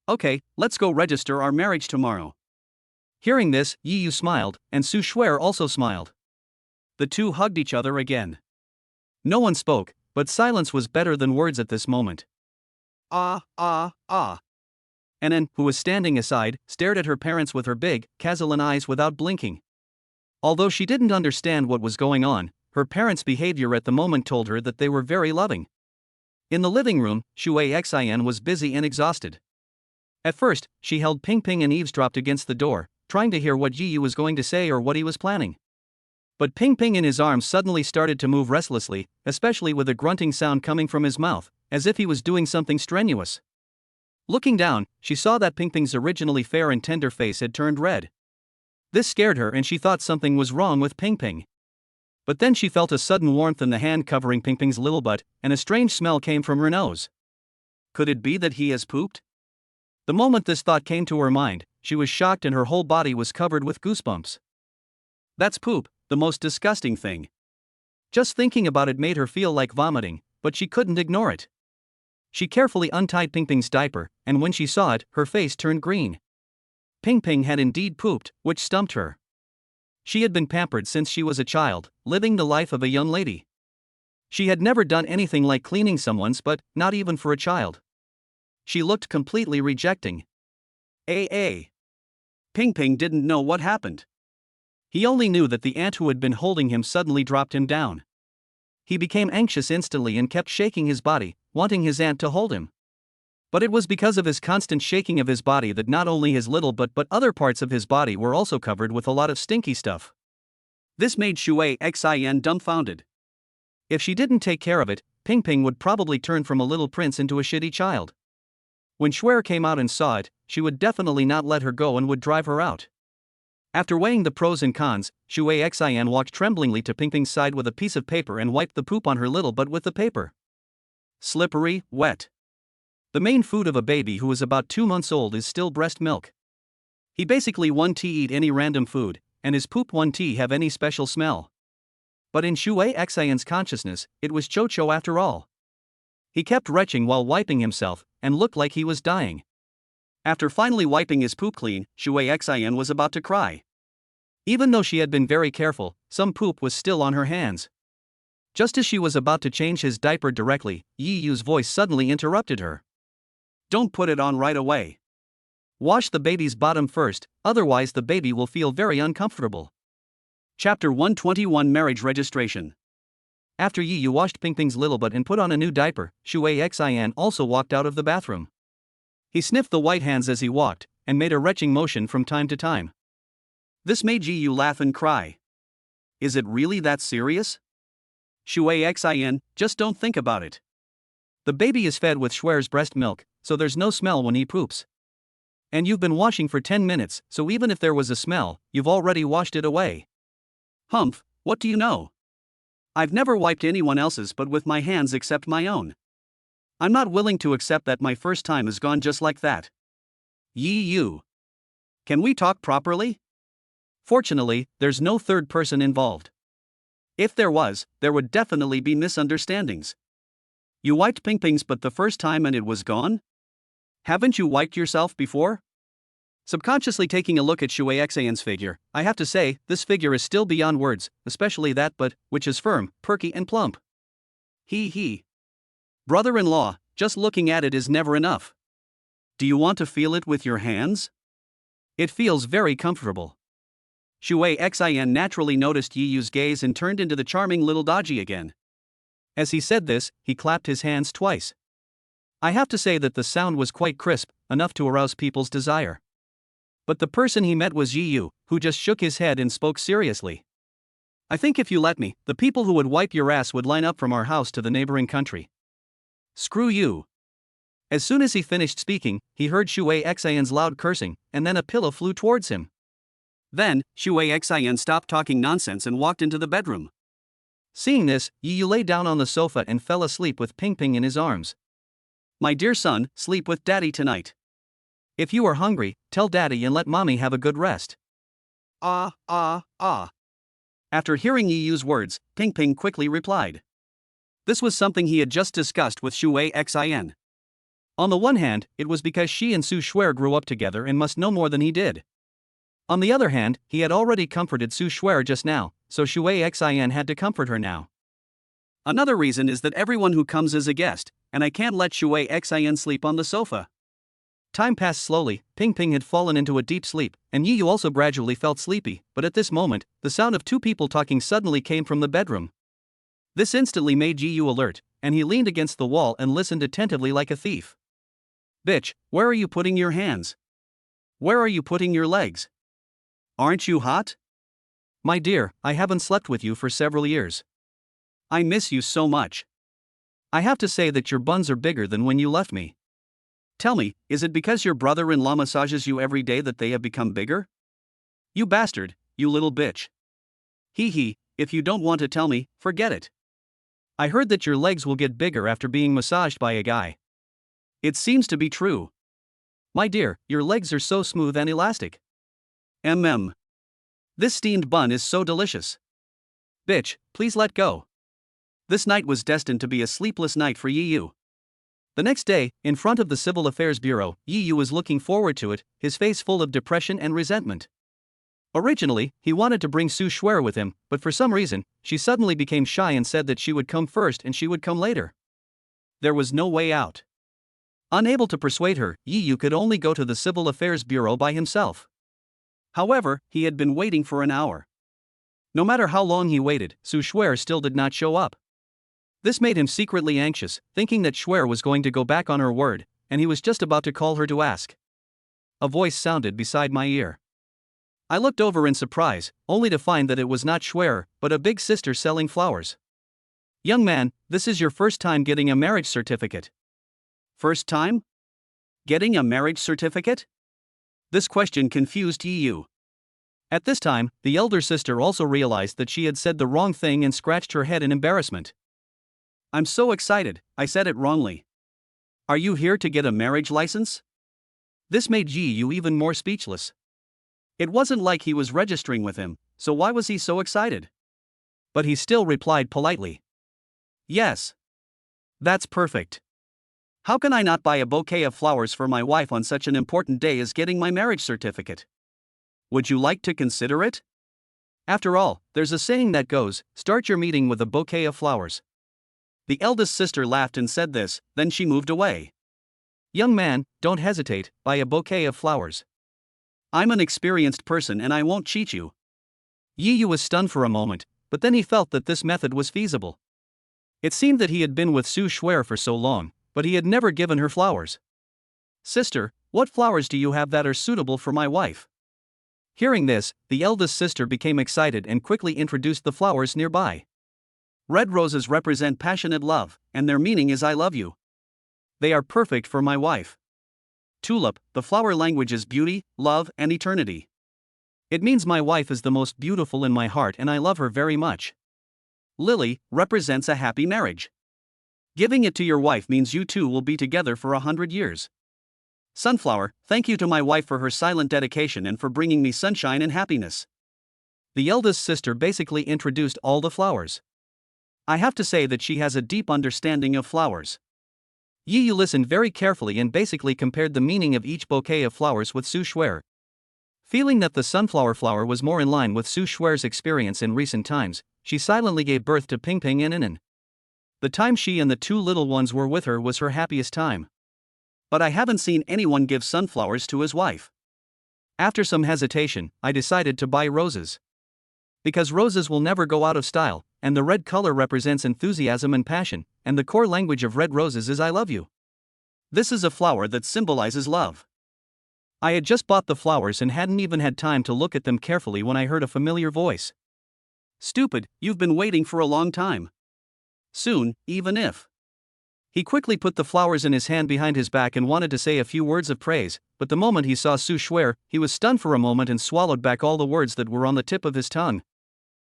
Okay, let's go register our marriage tomorrow. Hearing this, Yi Yu smiled, and Su Shui also smiled. The two hugged each other again. No one spoke, but silence was better than words at this moment. Anan, who was standing aside, stared at her parents with her big, Kazalan eyes without blinking. Although she didn't understand what was going on, her parents' behavior at the moment told her that they were very loving. In the living room, Shui Xin was busy and exhausted. At first, she held Ping Ping and eavesdropped against the door, trying to hear what Yi Yu was going to say or what he was planning. But Ping Ping in his arms suddenly started to move restlessly, especially with a grunting sound coming from his mouth, as if he was doing something strenuous. Looking down, she saw that Ping Ping's originally fair and tender face had turned red. This scared her and she thought something was wrong with Ping Ping. But then she felt a sudden warmth in the hand covering Ping Ping's little butt, and a strange smell came from her nose. Could it be that he has pooped? The moment this thought came to her mind, she was shocked and her whole body was covered with goosebumps. That's poop, the most disgusting thing. Just thinking about it made her feel like vomiting, but she couldn't ignore it. She carefully untied Ping Ping's diaper, and when she saw it, her face turned green. Ping Ping had indeed pooped, which stumped her. She had been pampered since she was a child, living the life of a young lady. She had never done anything like cleaning someone's butt, not even for a child. She looked completely rejecting. Ping Ping didn't know what happened. He only knew that the ant who had been holding him suddenly dropped him down. He became anxious instantly and kept shaking his body, wanting his aunt to hold him. But it was because of his constant shaking of his body that not only his little butt but other parts of his body were also covered with a lot of stinky stuff. This made Shui Xin dumbfounded. If she didn't take care of it, Ping Ping would probably turn from a little prince into a shitty child. When Shui came out and saw it, she would definitely not let her go and would drive her out. After weighing the pros and cons, Shui Xin walked tremblingly to Ping Ping's side with a piece of paper and wiped the poop on her little butt with the paper. Slippery, wet. The main food of a baby who is about 2 months old is still breast milk. He basically won't eat any random food, and his poop won't have any special smell. But in Shui Xin's consciousness, it was Cho-Cho after all. He kept retching while wiping himself, and looked like he was dying. After finally wiping his poop clean, Shui Xin was about to cry. Even though she had been very careful, some poop was still on her hands. Just as she was about to change his diaper directly, Yi Yu's voice suddenly interrupted her. Don't put it on right away. Wash the baby's bottom first, otherwise the baby will feel very uncomfortable. Chapter 121 Marriage Registration. After Yi Yu washed Ping Ping's little butt and put on a new diaper, Shui Xin also walked out of the bathroom. He sniffed the white hands as he walked, and made a retching motion from time to time. This made Yi Yu laugh and cry. Is it really that serious? Shui Xin, just don't think about it. The baby is fed with Shui's breast milk, so there's no smell when he poops. And you've been washing for 10 minutes, so even if there was a smell, you've already washed it away. Humph, what do you know? I've never wiped anyone else's but with my hands except my own. I'm not willing to accept that my first time is gone just like that. Yi Yu. Can we talk properly? Fortunately, there's no third person involved. If there was, there would definitely be misunderstandings. You wiped Ping Ping's butt the first time and it was gone? Haven't you wiped yourself before? Subconsciously taking a look at Shui Xin's figure, I have to say, this figure is still beyond words, especially that butt, which is firm, perky and plump. He. Brother-in-law, just looking at it is never enough. Do you want to feel it with your hands? It feels very comfortable. Shui Xin naturally noticed Yi Yu's gaze and turned into the charming little Daji again. As he said this, he clapped his hands twice. I have to say that the sound was quite crisp, enough to arouse people's desire. But the person he met was Yi Yu, who just shook his head and spoke seriously. I think if you let me, the people who would wipe your ass would line up from our house to the neighboring country. Screw you. As soon as he finished speaking, he heard Shui Xin's loud cursing, and then a pillow flew towards him. Then, Shui Xin stopped talking nonsense and walked into the bedroom. Seeing this, Yi Yu lay down on the sofa and fell asleep with Ping Ping in his arms. My dear son, sleep with daddy tonight. If you are hungry, tell daddy and let mommy have a good rest. After hearing Yi Yu's words, Ping Ping quickly replied. This was something he had just discussed with Shui Xin. On the one hand, it was because she and Su Shui grew up together and must know more than he did. On the other hand, he had already comforted Su Shui just now, so Shui Xin had to comfort her now. Another reason is that everyone who comes is a guest, and I can't let Shui Xin sleep on the sofa. Time passed slowly, Ping Ping had fallen into a deep sleep, and Yi Yu also gradually felt sleepy, but at this moment, the sound of two people talking suddenly came from the bedroom. This instantly made Yi Yu alert, and he leaned against the wall and listened attentively like a thief. Bitch, where are you putting your hands? Where are you putting your legs? Aren't you hot? My dear, I haven't slept with you for several years. I miss you so much. I have to say that your buns are bigger than when you left me. Tell me, is it because your brother-in-law massages you every day that they have become bigger? You bastard, you little bitch. Hee hee, if you don't want to tell me, forget it. I heard that your legs will get bigger after being massaged by a guy. It seems to be true. My dear, your legs are so smooth and elastic. This steamed bun is so delicious. Bitch, please let go. This night was destined to be a sleepless night for Yi. The next day, in front of the Civil Affairs Bureau, Yi was looking forward to it, his face full of depression and resentment. Originally, he wanted to bring Su Shuer with him, but for some reason, she suddenly became shy and said that she would come first and she would come later. There was no way out. Unable to persuade her, Yi could only go to the Civil Affairs Bureau by himself. However, he had been waiting for an hour. No matter how long he waited, Su Shuer still did not show up. This made him secretly anxious, thinking that Shuer was going to go back on her word, and he was just about to call her to ask. A voice sounded beside my ear. I looked over in surprise, only to find that it was not Shuer, but a big sister selling flowers. Young man, this is your first time getting a marriage certificate. First time? Getting a marriage certificate? This question confused Yi. At this time, the elder sister also realized that she had said the wrong thing and scratched her head in embarrassment. I'm so excited, I said it wrongly. Are you here to get a marriage license? This made Yi even more speechless. It wasn't like he was registering with him, so why was he so excited? But he still replied politely. Yes. That's perfect. How can I not buy a bouquet of flowers for my wife on such an important day as getting my marriage certificate? Would you like to consider it? After all, there's a saying that goes, start your meeting with a bouquet of flowers. The eldest sister laughed and said this, then she moved away. Young man, don't hesitate, buy a bouquet of flowers. I'm an experienced person and I won't cheat you. Yi was stunned for a moment, but then he felt that this method was feasible. It seemed that he had been with Su Shuer for so long, but he had never given her flowers. Sister, what flowers do you have that are suitable for my wife? Hearing this, the eldest sister became excited and quickly introduced the flowers nearby. Red roses represent passionate love, and their meaning is I love you. They are perfect for my wife. Tulip, the flower language is beauty, love, and eternity. It means my wife is the most beautiful in my heart and I love her very much. Lily represents a happy marriage. Giving it to your wife means you two will be together for 100 years. Sunflower, thank you to my wife for her silent dedication and for bringing me sunshine and happiness. The eldest sister basically introduced all the flowers. I have to say that she has a deep understanding of flowers. Yi listened very carefully and basically compared the meaning of each bouquet of flowers with Su Shuer. Feeling that the sunflower flower was more in line with Su Shuer's experience in recent times, she silently gave birth to Ping Ping and Inan. The time she and the two little ones were with her was her happiest time. But I haven't seen anyone give sunflowers to his wife. After some hesitation, I decided to buy roses. Because roses will never go out of style, and the red color represents enthusiasm and passion, and the core language of red roses is I love you. This is a flower that symbolizes love. I had just bought the flowers and hadn't even had time to look at them carefully when I heard a familiar voice. Stupid, you've been waiting for a long time. Soon, even if. He quickly put the flowers in his hand behind his back and wanted to say a few words of praise, but the moment he saw Su Shuer, he was stunned for a moment and swallowed back all the words that were on the tip of his tongue.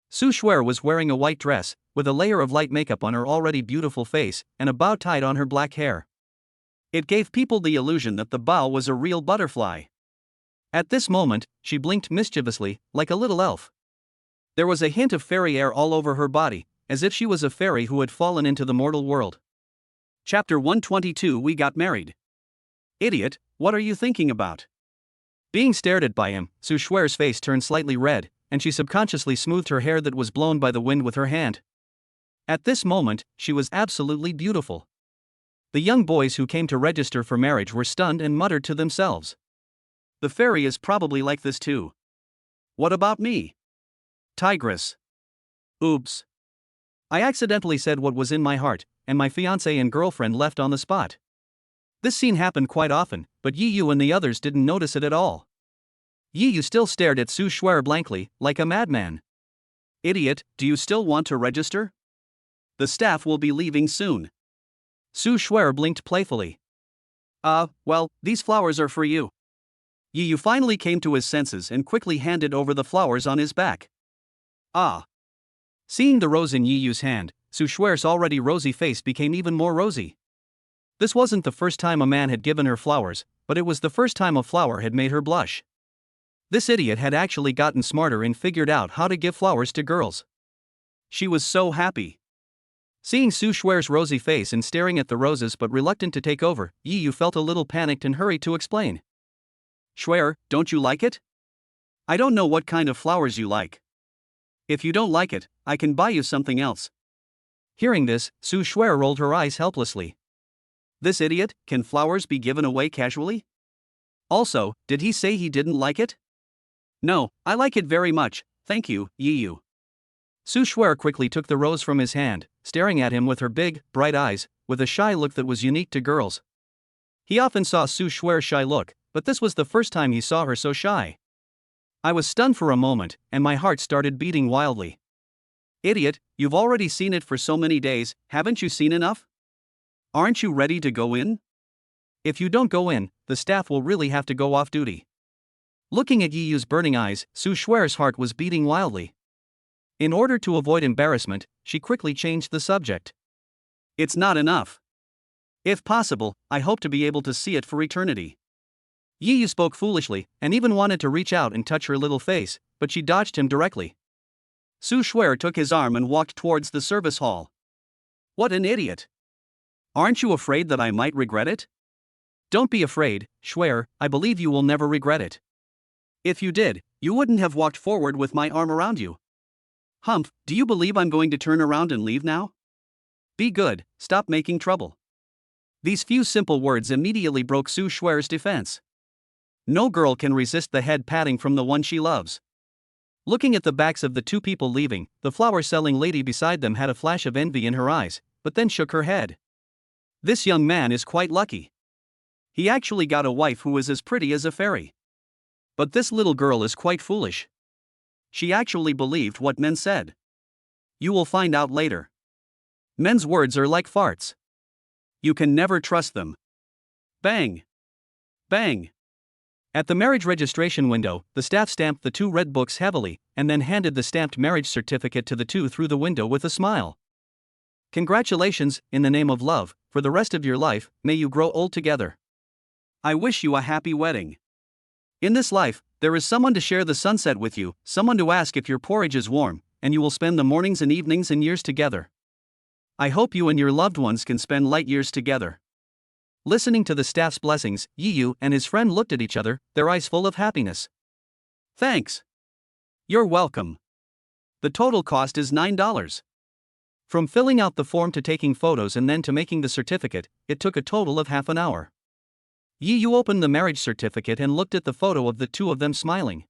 Su Shuer was wearing a white dress, with a layer of light makeup on her already beautiful face, and a bow tied on her black hair. It gave people the illusion that the bow was a real butterfly. At this moment, she blinked mischievously, like a little elf. There was a hint of fairy air all over her body, as if she was a fairy who had fallen into the mortal world. Chapter 122 We Got Married. Idiot, what are you thinking about? Being stared at by him, Su Shuer's face turned slightly red, and she subconsciously smoothed her hair that was blown by the wind with her hand. At this moment, she was absolutely beautiful. The young boys who came to register for marriage were stunned and muttered to themselves. The fairy is probably like this too. What about me? Tigress. Oops. I accidentally said what was in my heart, and my fiancée and girlfriend left on the spot. This scene happened quite often, but Yi and the others didn't notice it at all. Yi still stared at Su Shuer blankly, like a madman. Idiot, do you still want to register? The staff will be leaving soon. Su Shuer blinked playfully. Well, these flowers are for you. Yu finally came to his senses and quickly handed over the flowers on his back. Ah! Seeing the rose in Yu's hand, Su Shuer's already rosy face became even more rosy. This wasn't the first time a man had given her flowers, but it was the first time a flower had made her blush. This idiot had actually gotten smarter and figured out how to give flowers to girls. She was so happy. Seeing Su Shuer's rosy face and staring at the roses but reluctant to take over, Yu felt a little panicked and hurried to explain. Shuer, don't you like it? I don't know what kind of flowers you like. If you don't like it, I can buy you something else. Hearing this, Su Shuer rolled her eyes helplessly. This idiot, can flowers be given away casually? Also, did he say he didn't like it? No, I like it very much, thank you, Yu. Su Shuer quickly took the rose from his hand, staring at him with her big, bright eyes, with a shy look that was unique to girls. He often saw Su Shuer's shy look, but this was the first time he saw her so shy. I was stunned for a moment, and my heart started beating wildly. Idiot, you've already seen it for so many days, haven't you seen enough? Aren't you ready to go in? If you don't go in, the staff will really have to go off duty. Looking at Yu's burning eyes, Su Shuer's heart was beating wildly. In order to avoid embarrassment, she quickly changed the subject. It's not enough. If possible, I hope to be able to see it for eternity. Yu spoke foolishly, and even wanted to reach out and touch her little face, but she dodged him directly. Su Shuer took his arm and walked towards the service hall. What an idiot! Aren't you afraid that I might regret it? Don't be afraid, Shuer, I believe you will never regret it. If you did, you wouldn't have walked forward with my arm around you. Humph, do you believe I'm going to turn around and leave now? Be good, stop making trouble. These few simple words immediately broke Su Shuer's defense. No girl can resist the head patting from the one she loves. Looking at the backs of the two people leaving, the flower-selling lady beside them had a flash of envy in her eyes, but then shook her head. This young man is quite lucky. He actually got a wife who is as pretty as a fairy. But this little girl is quite foolish. She actually believed what men said. You will find out later. Men's words are like farts. You can never trust them. Bang! Bang! At the marriage registration window, the staff stamped the two red books heavily, and then handed the stamped marriage certificate to the two through the window with a smile. Congratulations, in the name of love, for the rest of your life, may you grow old together. I wish you a happy wedding. In this life, there is someone to share the sunset with you, someone to ask if your porridge is warm, and you will spend the mornings and evenings and years together. I hope you and your loved ones can spend light years together. Listening to the staff's blessings, Yu and his friend looked at each other, their eyes full of happiness. Thanks. You're welcome. The total cost is $9. From filling out the form to taking photos and then to making the certificate, it took a total of half an hour. Yu opened the marriage certificate and looked at the photo of the two of them smiling.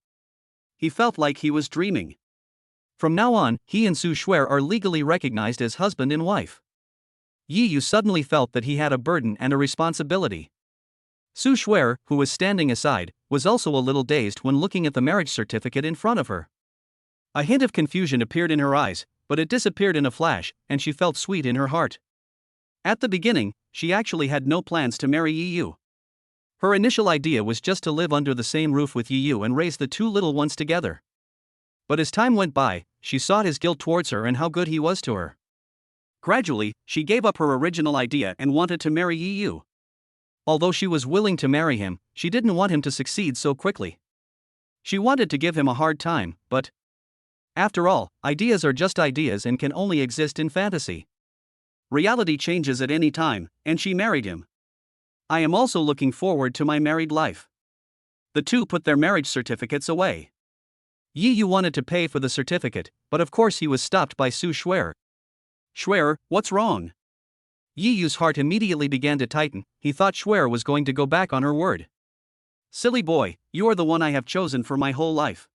He felt like he was dreaming. From now on, he and Su Shuer are legally recognized as husband and wife. Yu suddenly felt that he had a burden and a responsibility. Su Shuer, who was standing aside, was also a little dazed when looking at the marriage certificate in front of her. A hint of confusion appeared in her eyes, but it disappeared in a flash, and she felt sweet in her heart. At the beginning, she actually had no plans to marry Yu. Her initial idea was just to live under the same roof with Yu and raise the two little ones together. But as time went by, she saw his guilt towards her and how good he was to her. Gradually, she gave up her original idea and wanted to marry Yu. Although she was willing to marry him, she didn't want him to succeed so quickly. She wanted to give him a hard time, but after all, ideas are just ideas and can only exist in fantasy. Reality changes at any time, and she married him. I am also looking forward to my married life. The two put their marriage certificates away. Yu wanted to pay for the certificate, but of course he was stopped by Su Shuer. Shuer, what's wrong? Yu's heart immediately began to tighten. He thought Shuer was going to go back on her word. Silly boy, you are the one I have chosen for my whole life.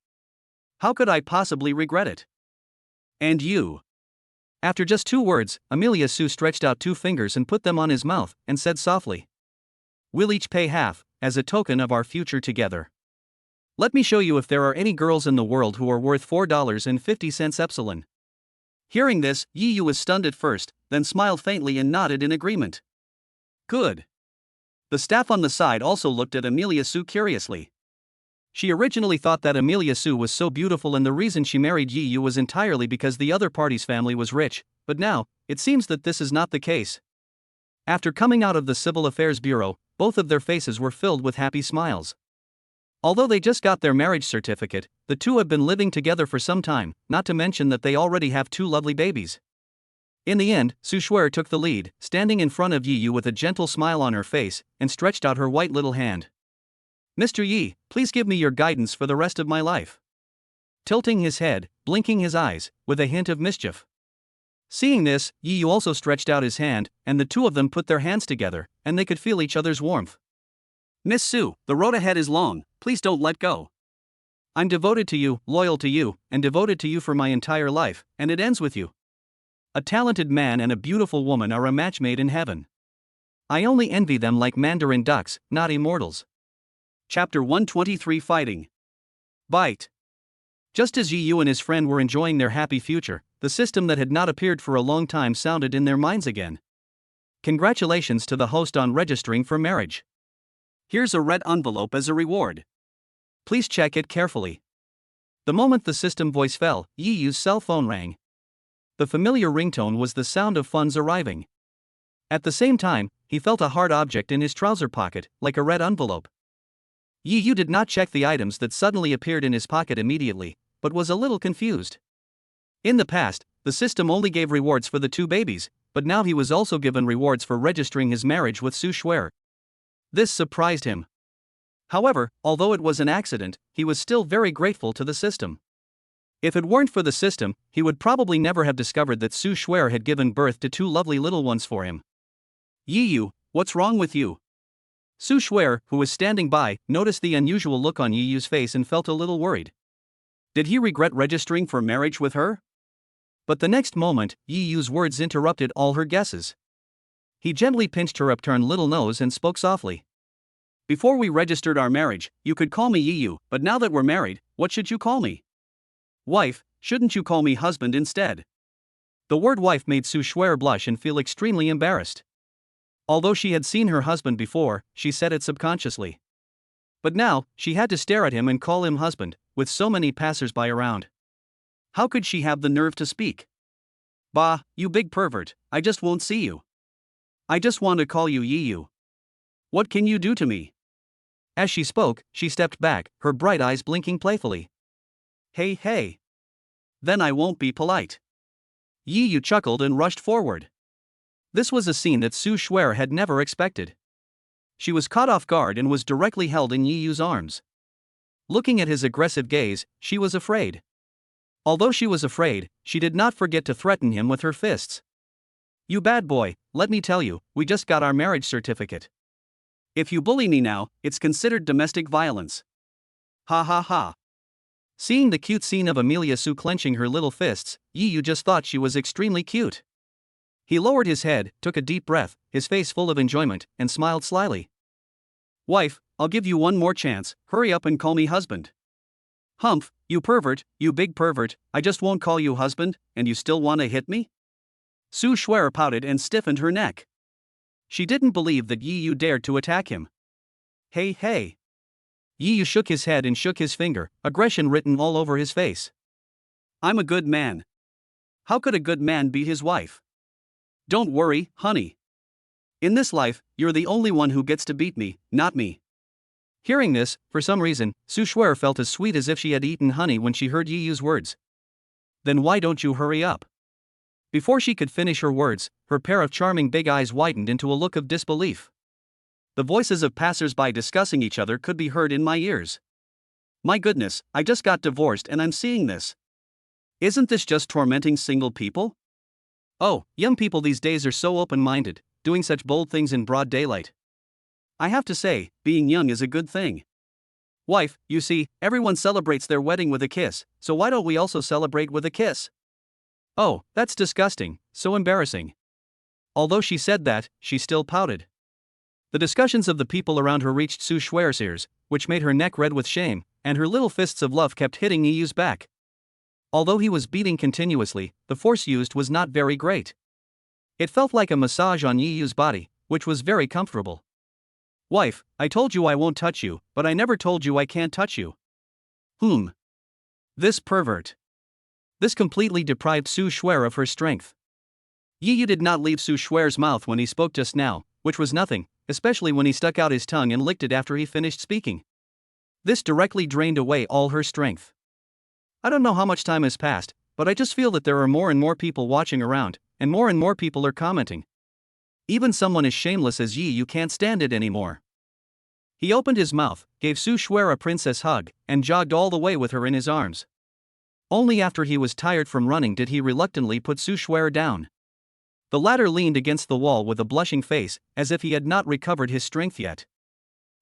How could I possibly regret it? And you? After just 2 words, Amelia Su stretched out 2 fingers and put them on his mouth, and said softly, "We'll each pay half, as a token of our future together. Let me show you if there are any girls in the world who are worth $4.50 epsilon." Hearing this, Yu was stunned at first, then smiled faintly and nodded in agreement. Good. The staff on the side also looked at Amelia Su curiously. She originally thought that Amelia Sue was so beautiful and the reason she married Yi Yu was entirely because the other party's family was rich, but now, it seems that this is not the case. After coming out of the Civil Affairs Bureau, both of their faces were filled with happy smiles. Although they just got their marriage certificate, the two have been living together for some time, not to mention that they already have 2 lovely babies. In the end, Su Shuer took the lead, standing in front of Yi Yu with a gentle smile on her face, and stretched out her white little hand. "Mr. Yi, please give me your guidance for the rest of my life." Tilting his head, blinking his eyes, with a hint of mischief. Seeing this, Yi Yu also stretched out his hand, and the two of them put their hands together, and they could feel each other's warmth. "Miss Sue, the road ahead is long, please don't let go. I'm devoted to you, loyal to you, and devoted to you for my entire life, and it ends with you. A talented man and a beautiful woman are a match made in heaven. I only envy them like mandarin ducks, not immortals." Chapter 123 Fighting. Bite. Just as Yi Yu and his friend were enjoying their happy future, the system that had not appeared for a long time sounded in their minds again. "Congratulations to the host on registering for marriage. Here's a red envelope as a reward. Please check it carefully." The moment the system voice fell, Yi Yu's cell phone rang. The familiar ringtone was the sound of funds arriving. At the same time, he felt a hard object in his trouser pocket, like a red envelope. Yi Yu did not check the items that suddenly appeared in his pocket immediately, but was a little confused. In the past, the system only gave rewards for the 2 babies, but now he was also given rewards for registering his marriage with Su Shuer. This surprised him. However, although it was an accident, he was still very grateful to the system. If it weren't for the system, he would probably never have discovered that Su Shuer had given birth to 2 lovely little ones for him. "Yi Yu, what's wrong with you?" Su Shuer, who was standing by, noticed the unusual look on Yi Yu's face and felt a little worried. Did he regret registering for marriage with her? But the next moment, Yi Yu's words interrupted all her guesses. He gently pinched her upturned little nose and spoke softly. "Before we registered our marriage, you could call me Yi Yu, but now that we're married, what should you call me?" "Wife, shouldn't you call me husband instead?" The word wife made Su Shuer blush and feel extremely embarrassed. Although she had seen her husband before, she said it subconsciously. But now, she had to stare at him and call him husband, with so many passers-by around. How could she have the nerve to speak? "Bah, you big pervert, I just won't see you. I just want to call you Yi Yu. What can you do to me?" As she spoke, she stepped back, her bright eyes blinking playfully. "Hey, hey. Then I won't be polite." Yi Yu chuckled and rushed forward. This was a scene that Su Shuer had never expected. She was caught off guard and was directly held in Yi Yu's arms. Looking at his aggressive gaze, she was afraid. Although she was afraid, she did not forget to threaten him with her fists. "You bad boy, let me tell you, we just got our marriage certificate. If you bully me now, it's considered domestic violence. Ha ha ha." Seeing the cute scene of Amelia Sue clenching her little fists, Yi Yu just thought she was extremely cute. He lowered his head, took a deep breath, his face full of enjoyment, and smiled slyly. "Wife, I'll give you one more chance, hurry up and call me husband." "Humph, you pervert, you big pervert, I just won't call you husband, and you still want to hit me?" Su Shuer pouted and stiffened her neck. She didn't believe that Yi Yu dared to attack him. "Hey, hey." Yi Yu shook his head and shook his finger, aggression written all over his face. "I'm a good man. How could a good man beat his wife? Don't worry, honey. In this life, you're the only one who gets to beat me, not me." Hearing this, for some reason, Su Shuer felt as sweet as if she had eaten honey when she heard Yi Yu's words. "Then why don't you hurry up?" Before she could finish her words, her pair of charming big eyes widened into a look of disbelief. The voices of passers-by discussing each other could be heard in my ears. "My goodness, I just got divorced and I'm seeing this. Isn't this just tormenting single people? Oh, young people these days are so open-minded, doing such bold things in broad daylight. I have to say, being young is a good thing. Wife, you see, everyone celebrates their wedding with a kiss, so why don't we also celebrate with a kiss?" "Oh, that's disgusting, so embarrassing." Although she said that, she still pouted. The discussions of the people around her reached Su Shuer's ears, which made her neck red with shame, and her little fists of love kept hitting Yi Yu's back. Although he was beating continuously, the force used was not very great. It felt like a massage on Yi Yu's body, which was very comfortable. "Wife, I told you I won't touch you, but I never told you I can't touch you." This pervert. This completely deprived Su Shuer of her strength. Yi Yu did not leave Su Shuer's mouth when he spoke just now, which was nothing, especially when he stuck out his tongue and licked it after he finished speaking. This directly drained away all her strength. I don't know how much time has passed, but I just feel that there are more and more people watching around, and more people are commenting. Even someone as shameless as Yi Yu can't stand it anymore. He opened his mouth, gave Su Shuer a princess hug, and jogged all the way with her in his arms. Only after he was tired from running did he reluctantly put Su Shuer down. The latter leaned against the wall with a blushing face, as if he had not recovered his strength yet.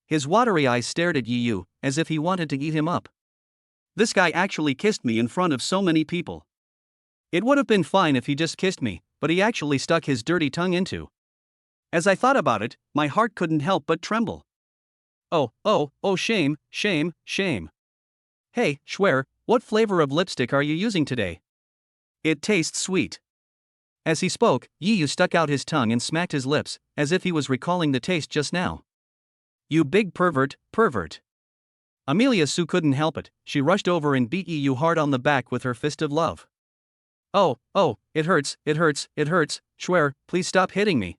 His watery eyes stared at Yi Yu, as if he wanted to eat him up. This guy actually kissed me in front of so many people. It would have been fine if he just kissed me, but he actually stuck his dirty tongue into. As I thought about it, my heart couldn't help but tremble. Oh, shame, shame, shame. Hey, Shuer, what flavor of lipstick are you using today? It tastes sweet. As he spoke, Yi Yu stuck out his tongue and smacked his lips, as if he was recalling the taste just now. You big pervert. Amelia Su couldn't help it, she rushed over and beat Yi Yu hard on the back with her fist of love. Oh, it hurts, Shuer, please stop hitting me.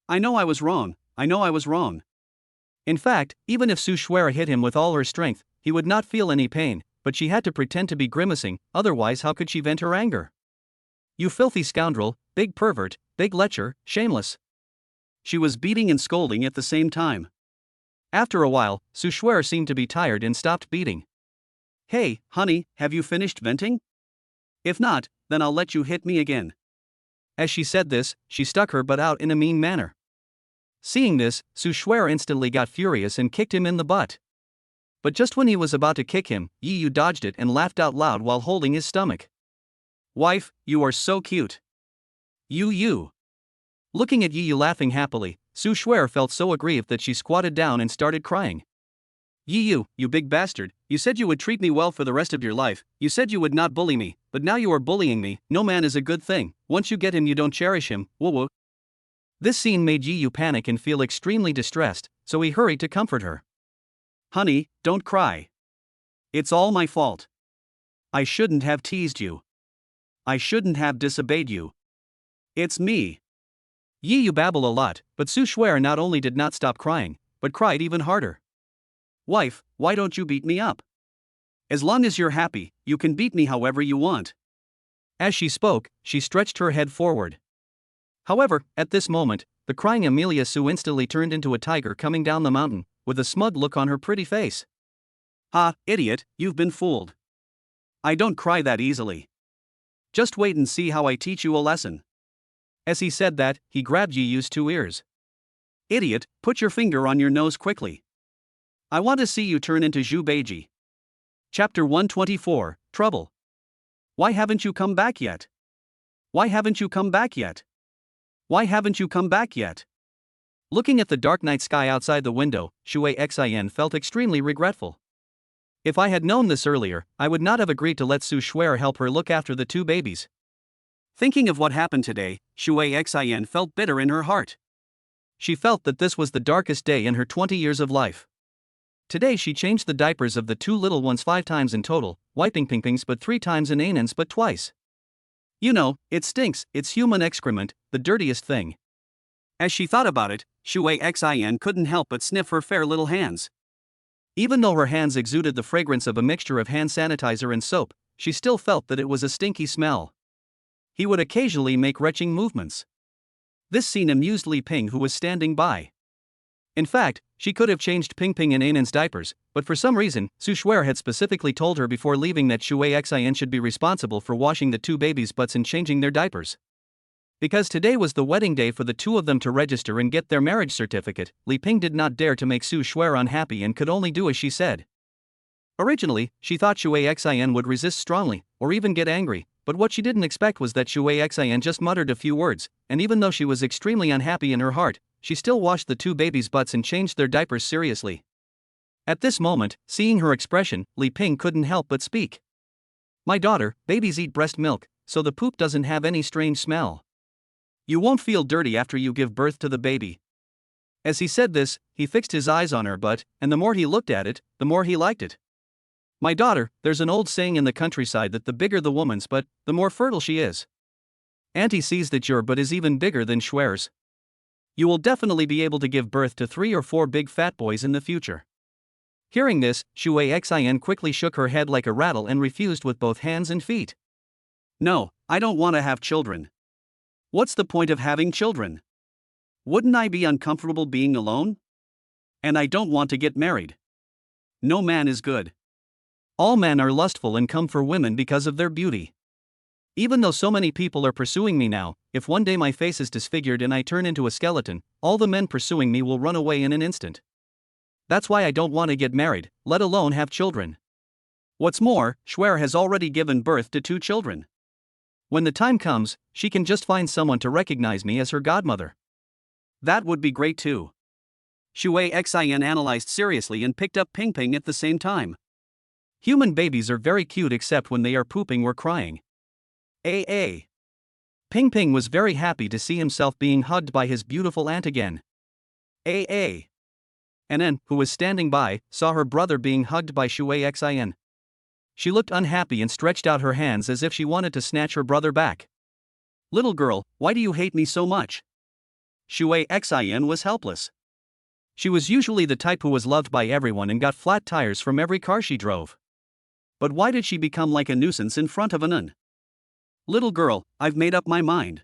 I know I was wrong. In fact, even if Su Shuer hit him with all her strength, he would not feel any pain, but she had to pretend to be grimacing, otherwise how could she vent her anger? You filthy scoundrel, big pervert, big lecher, shameless. She was beating and scolding at the same time. After a while, Su Shuer seemed to be tired and stopped beating. Hey, honey, have you finished venting? If not, then I'll let you hit me again. As she said this, she stuck her butt out in a mean manner. Seeing this, Su Shuer instantly got furious and kicked him in the butt. But just when he was about to kick him, Yi Yu dodged it and laughed out loud while holding his stomach. Wife, you are so cute. You. Looking at Yi Yu laughing happily, Su Shuer felt so aggrieved that she squatted down and started crying. Yi Yu, you big bastard, you said you would treat me well for the rest of your life, you said you would not bully me, but now you are bullying me. No man is a good thing, once you get him you don't cherish him, woo. This scene made Yi Yu panic and feel extremely distressed, so he hurried to comfort her. Honey, don't cry. It's all my fault. I shouldn't have teased you. I shouldn't have disobeyed you. It's me. Yi Yu babbled a lot, but Su Shuer not only did not stop crying, but cried even harder. Wife, why don't you beat me up? As long as you're happy, you can beat me however you want. As she spoke, she stretched her head forward. However, at this moment, the crying Amelia Su instantly turned into a tiger coming down the mountain, with a smug look on her pretty face. Ha, idiot, you've been fooled. I don't cry that easily. Just wait and see how I teach you a lesson. As he said that, he grabbed Yi Yu's 2 ears. Idiot, put your finger on your nose quickly. I want to see you turn into Zhu Beiji. Chapter 124, Trouble. Why haven't you come back yet? Looking at the dark night sky outside the window, Shui Xin felt extremely regretful. If I had known this earlier, I would not have agreed to let Su Shuer help her look after the 2 babies. Thinking of what happened today, Shui Xin felt bitter in her heart. She felt that this was the darkest day in her 20 years of life. Today she changed the diapers of the 2 little ones 5 times in total, wiping Pingping's but 3 times and Ainan's but twice. You know, it stinks, it's human excrement, the dirtiest thing. As she thought about it, Shui Xin couldn't help but sniff her fair little hands. Even though her hands exuded the fragrance of a mixture of hand sanitizer and soap, she still felt that it was a stinky smell. He would occasionally make retching movements. This scene amused Li Ping, who was standing by. In fact, she could have changed Pingping and Ainan's diapers, but for some reason, Su Shuer had specifically told her before leaving that Shui Xin should be responsible for washing the 2 babies' butts and changing their diapers. Because today was the wedding day for the 2 of them to register and get their marriage certificate, Li Ping did not dare to make Su Shuer unhappy and could only do as she said. Originally, she thought Shui Xin would resist strongly, or even get angry, but what she didn't expect was that Shui Xin just muttered a few words, and even though she was extremely unhappy in her heart, she still washed the 2 babies' butts and changed their diapers seriously. At this moment, seeing her expression, Li Ping couldn't help but speak. My daughter, babies eat breast milk, so the poop doesn't have any strange smell. You won't feel dirty after you give birth to the baby. As he said this, he fixed his eyes on her butt, and the more he looked at it, the more he liked it. My daughter, there's an old saying in the countryside that the bigger the woman's butt, the more fertile she is. Auntie sees that your butt is even bigger than Schwer's. You will definitely be able to give birth to 3 or 4 big fat boys in the future. Hearing this, Shui Xin quickly shook her head like a rattle and refused with both hands and feet. No, I don't want to have children. What's the point of having children? Wouldn't I be uncomfortable being alone? And I don't want to get married. No man is good. All men are lustful and come for women because of their beauty. Even though so many people are pursuing me now, if one day my face is disfigured and I turn into a skeleton, all the men pursuing me will run away in an instant. That's why I don't want to get married, let alone have children. What's more, Schwer has already given birth to 2 children. When the time comes, she can just find someone to recognize me as her godmother. That would be great too. Shui Xin analyzed seriously and picked up Ping Ping at the same time. Human babies are very cute except when they are pooping or crying. AA. Ping Ping was very happy to see himself being hugged by his beautiful aunt again. AA. Anan, who was standing by, saw her brother being hugged by Shui Xin. She looked unhappy and stretched out her hands as if she wanted to snatch her brother back. Little girl, why do you hate me so much? Shui Xin was helpless. She was usually the type who was loved by everyone and got flat tires from every car she drove. But why did she become like a nuisance in front of Anan? Little girl, I've made up my mind.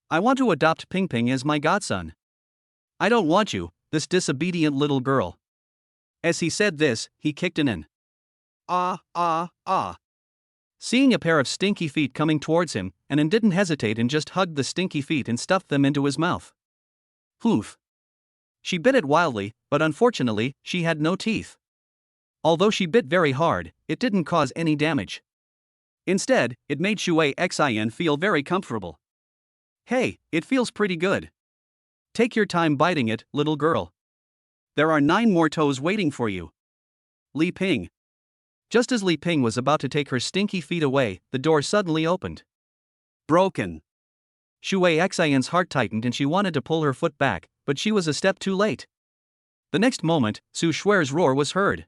I want to adopt Ping Ping as my godson. I don't want you, this disobedient little girl. As he said this, he kicked Anan. Seeing a pair of stinky feet coming towards him, Anan didn't hesitate and just hugged the stinky feet and stuffed them into his mouth. Hoof. She bit it wildly, but unfortunately, she had no teeth. Although she bit very hard, it didn't cause any damage. Instead, it made Shui Xin feel very comfortable. Hey, it feels pretty good. Take your time biting it, little girl. There are 9 more toes waiting for you. Li Ping. Just as Li Ping was about to take her stinky feet away, the door suddenly opened. Broken. Shui Xin's heart tightened and she wanted to pull her foot back, but she was a step too late. The next moment, Su Shuer's roar was heard.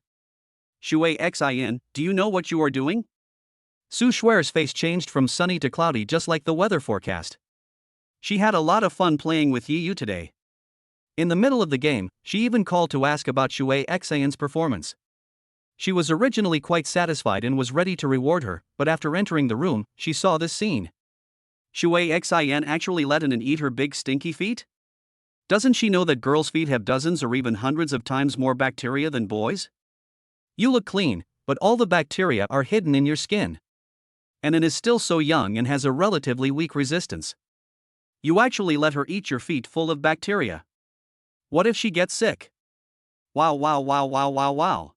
Shui Xin, do you know what you are doing? Su Shuer's face changed from sunny to cloudy just like the weather forecast. She had a lot of fun playing with Yi Yu today. In the middle of the game, she even called to ask about Shui Xin's performance. She was originally quite satisfied and was ready to reward her, but after entering the room, she saw this scene. Shui Xin actually let Anan eat her big stinky feet? Doesn't she know that girls' feet have dozens or even hundreds of times more bacteria than boys'? You look clean, but all the bacteria are hidden in your skin. Anan is still so young and has a relatively weak resistance. You actually let her eat your feet full of bacteria. What if she gets sick? Wow.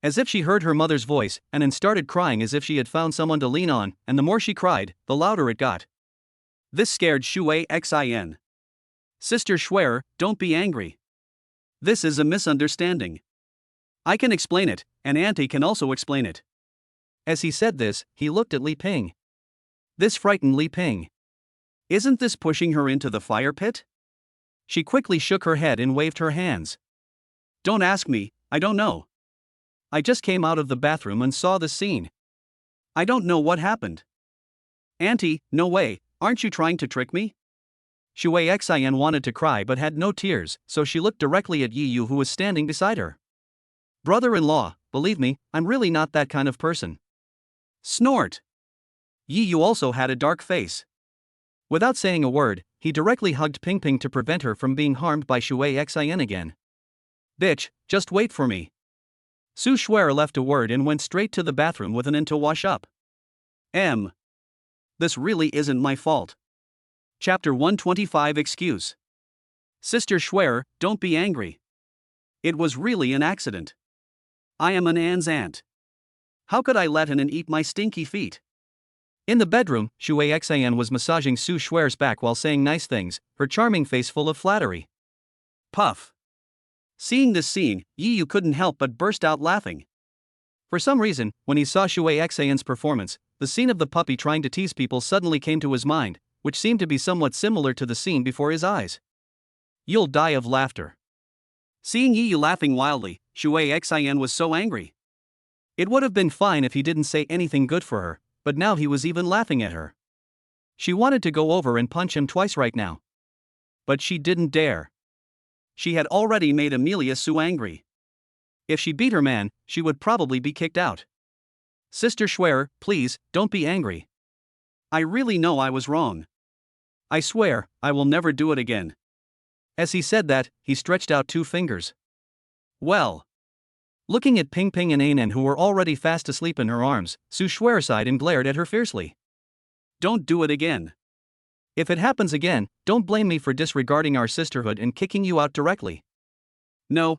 As if she heard her mother's voice, Anan started crying as if she had found someone to lean on, and the more she cried, the louder it got. This scared Shui Xin. Sister Schwer, don't be angry. This is a misunderstanding. I can explain it, and Auntie can also explain it. As he said this, he looked at Li Ping. This frightened Li Ping. Isn't this pushing her into the fire pit? She quickly shook her head and waved her hands. Don't ask me, I don't know. I just came out of the bathroom and saw the scene. I don't know what happened. Auntie, no way, aren't you trying to trick me? Shui Xin wanted to cry but had no tears, so she looked directly at Yi Yu who was standing beside her. Brother-in-law, believe me, I'm really not that kind of person. Snort. Yi Yu also had a dark face. Without saying a word, he directly hugged Ping Ping to prevent her from being harmed by Shui Xin again. Bitch, just wait for me. Su Shuer left a word and went straight to the bathroom with Anan to wash up. This really isn't my fault. Chapter 125 Excuse. Sister Shuer, don't be angry. It was really an accident. I am Anan's aunt. How could I let Anan eat my stinky feet? In the bedroom, Shui Xin was massaging Su Shuer's back while saying nice things, her charming face full of flattery. Puff. Seeing this scene, Yi Yu couldn't help but burst out laughing. For some reason, when he saw Shui Xin's performance, the scene of the puppy trying to tease people suddenly came to his mind, which seemed to be somewhat similar to the scene before his eyes. You'll die of laughter. Seeing Yi Yu laughing wildly, Shui Xin was so angry. It would have been fine if he didn't say anything good for her, but now he was even laughing at her. She wanted to go over and punch him twice right now. But she didn't dare. She had already made Amelia Sue angry. If she beat her man, she would probably be kicked out. Sister Schwerer, please, don't be angry. I really know I was wrong. I swear, I will never do it again. As he said that, he stretched out 2 fingers. Well. Looking at Ping Ping and Anan, who were already fast asleep in her arms, Sue Schwerer sighed and glared at her fiercely. Don't do it again. If it happens again, don't blame me for disregarding our sisterhood and kicking you out directly. No,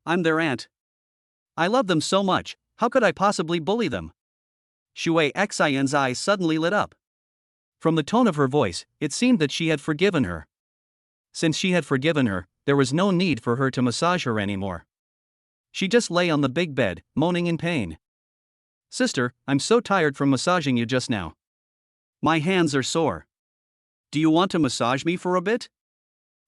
I'm their aunt. I love them so much, how could I possibly bully them? Shui Xin's eyes suddenly lit up. From the tone of her voice, it seemed that she had forgiven her. Since she had forgiven her, there was no need for her to massage her anymore. She just lay on the big bed, moaning in pain. Sister, I'm so tired from massaging you just now. My hands are sore. Do you want to massage me for a bit?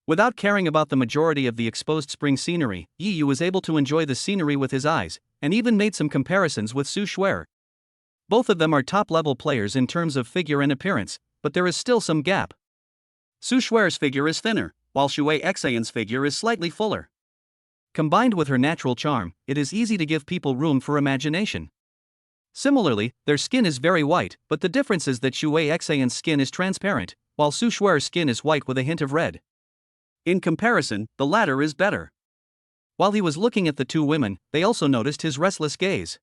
Without caring about the majority of the exposed spring scenery, Yi Yu was able to enjoy the scenery with his eyes, and even made some comparisons with Sue Schwerer. Both of them are top-level players in terms of figure and appearance, but there is still some gap. Sue Schwerer's figure is thinner, while Shui Xin's figure is slightly fuller. Combined with her natural charm, it is easy to give people room for imagination. Similarly, their skin is very white, but the difference is that Shui Xin's skin is transparent, while Sue Schwerer's skin is white with a hint of red. In comparison, the latter is better. While he was looking at the 2 women, they also noticed his restless gaze.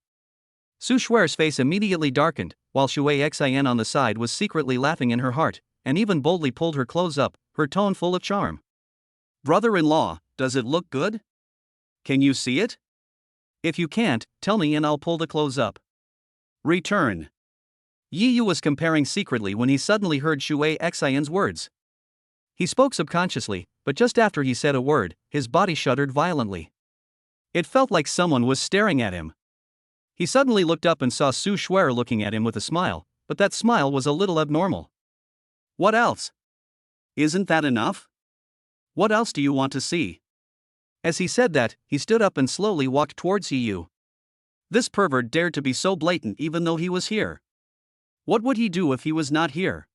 Sue Schwerer's face immediately darkened, while Shui Xin on the side was secretly laughing in her heart, and even boldly pulled her clothes up, her tone full of charm. Brother-in-law, does it look good? Can you see it? If you can't, tell me and I'll pull the clothes up. Return. Yi Yu was comparing secretly when he suddenly heard Shui Xin's words. He spoke subconsciously, but just after he said a word, his body shuddered violently. It felt like someone was staring at him. He suddenly looked up and saw Sue Schwerer looking at him with a smile, but that smile was a little abnormal. What else? Isn't that enough? What else do you want to see? As he said that, he stood up and slowly walked towards Yi Yu. This pervert dared to be so blatant even though he was here. What would he do if he was not here?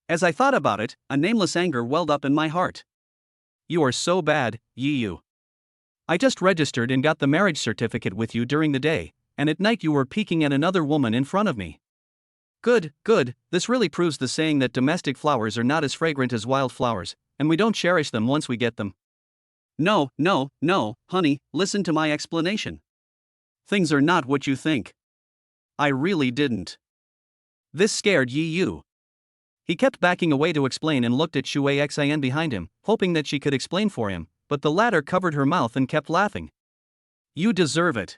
As I thought about it, a nameless anger welled up in my heart. You are so bad, Yi Yu. I just registered and got the marriage certificate with you during the day, and at night you were peeking at another woman in front of me. Good, this really proves the saying that domestic flowers are not as fragrant as wild flowers, and we don't cherish them once we get them. No, honey, listen to my explanation. Things are not what you think. I really didn't. This scared Yi Yu. He kept backing away to explain and looked at Shui Xin behind him, hoping that she could explain for him, but the latter covered her mouth and kept laughing. You deserve it.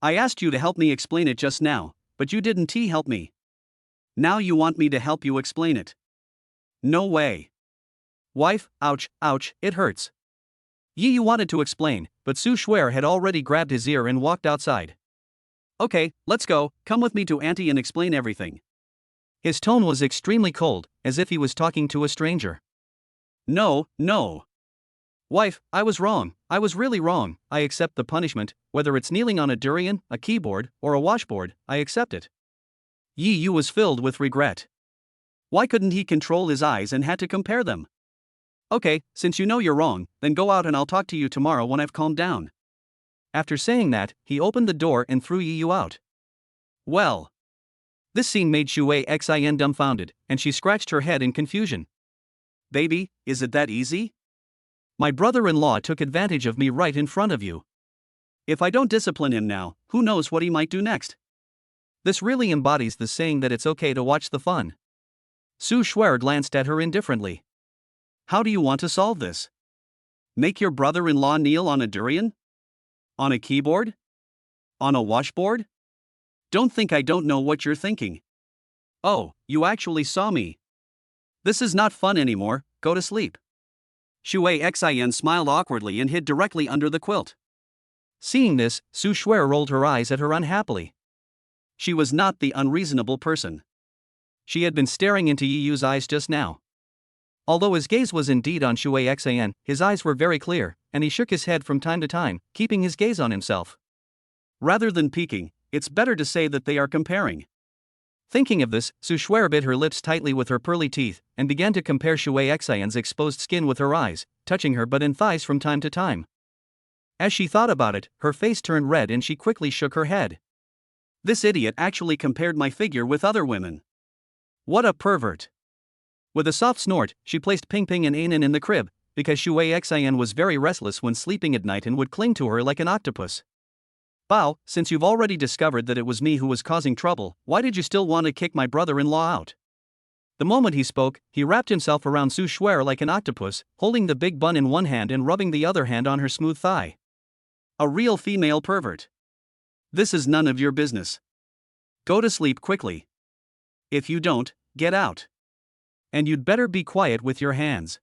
I asked you to help me explain it just now, but you didn't help me. Now you want me to help you explain it. No way. Wife, ouch, it hurts. Yi Yu wanted to explain, but Sue Schwerer had already grabbed his ear and walked outside. Okay, let's go, come with me to Auntie and explain everything. His tone was extremely cold, as if he was talking to a stranger. No. Wife, I was wrong, I was really wrong, I accept the punishment, whether it's kneeling on a durian, a keyboard, or a washboard, I accept it. Yi Yu was filled with regret. Why couldn't he control his eyes and had to compare them? Okay, since you know you're wrong, then go out and I'll talk to you tomorrow when I've calmed down. After saying that, he opened the door and threw Yi Yu out. Well. This scene made Shui Xin dumbfounded, and she scratched her head in confusion. Baby, is it that easy? My brother-in-law took advantage of me right in front of you. If I don't discipline him now, who knows what he might do next? This really embodies the saying that it's okay to watch the fun. Sue Schwerer glanced at her indifferently. How do you want to solve this? Make your brother-in-law kneel on a durian? On a keyboard? On a washboard? Don't think I don't know what you're thinking. Oh, you actually saw me. This is not fun anymore, go to sleep. Shui Xin smiled awkwardly and hid directly under the quilt. Seeing this, Sue Schwerer rolled her eyes at her unhappily. She was not the unreasonable person. She had been staring into Yi Yu's eyes just now. Although his gaze was indeed on Shui Xin, his eyes were very clear, and he shook his head from time to time, keeping his gaze on himself. Rather than peeking, it's better to say that they are comparing. Thinking of this, Su Shuai bit her lips tightly with her pearly teeth, and began to compare Shui Xian's exposed skin with her eyes, touching her butt and thighs from time to time. As she thought about it, her face turned red and she quickly shook her head. This idiot actually compared my figure with other women. What a pervert. With a soft snort, she placed Ping Ping and Anan in the crib, because Shui Xian was very restless when sleeping at night and would cling to her like an octopus. Bao, since you've already discovered that it was me who was causing trouble, why did you still want to kick my brother-in-law out? The moment he spoke, he wrapped himself around Su Shuai like an octopus, holding the big bun in one hand and rubbing the other hand on her smooth thigh. A real female pervert. This is none of your business. Go to sleep quickly. If you don't, get out. And you'd better be quiet with your hands.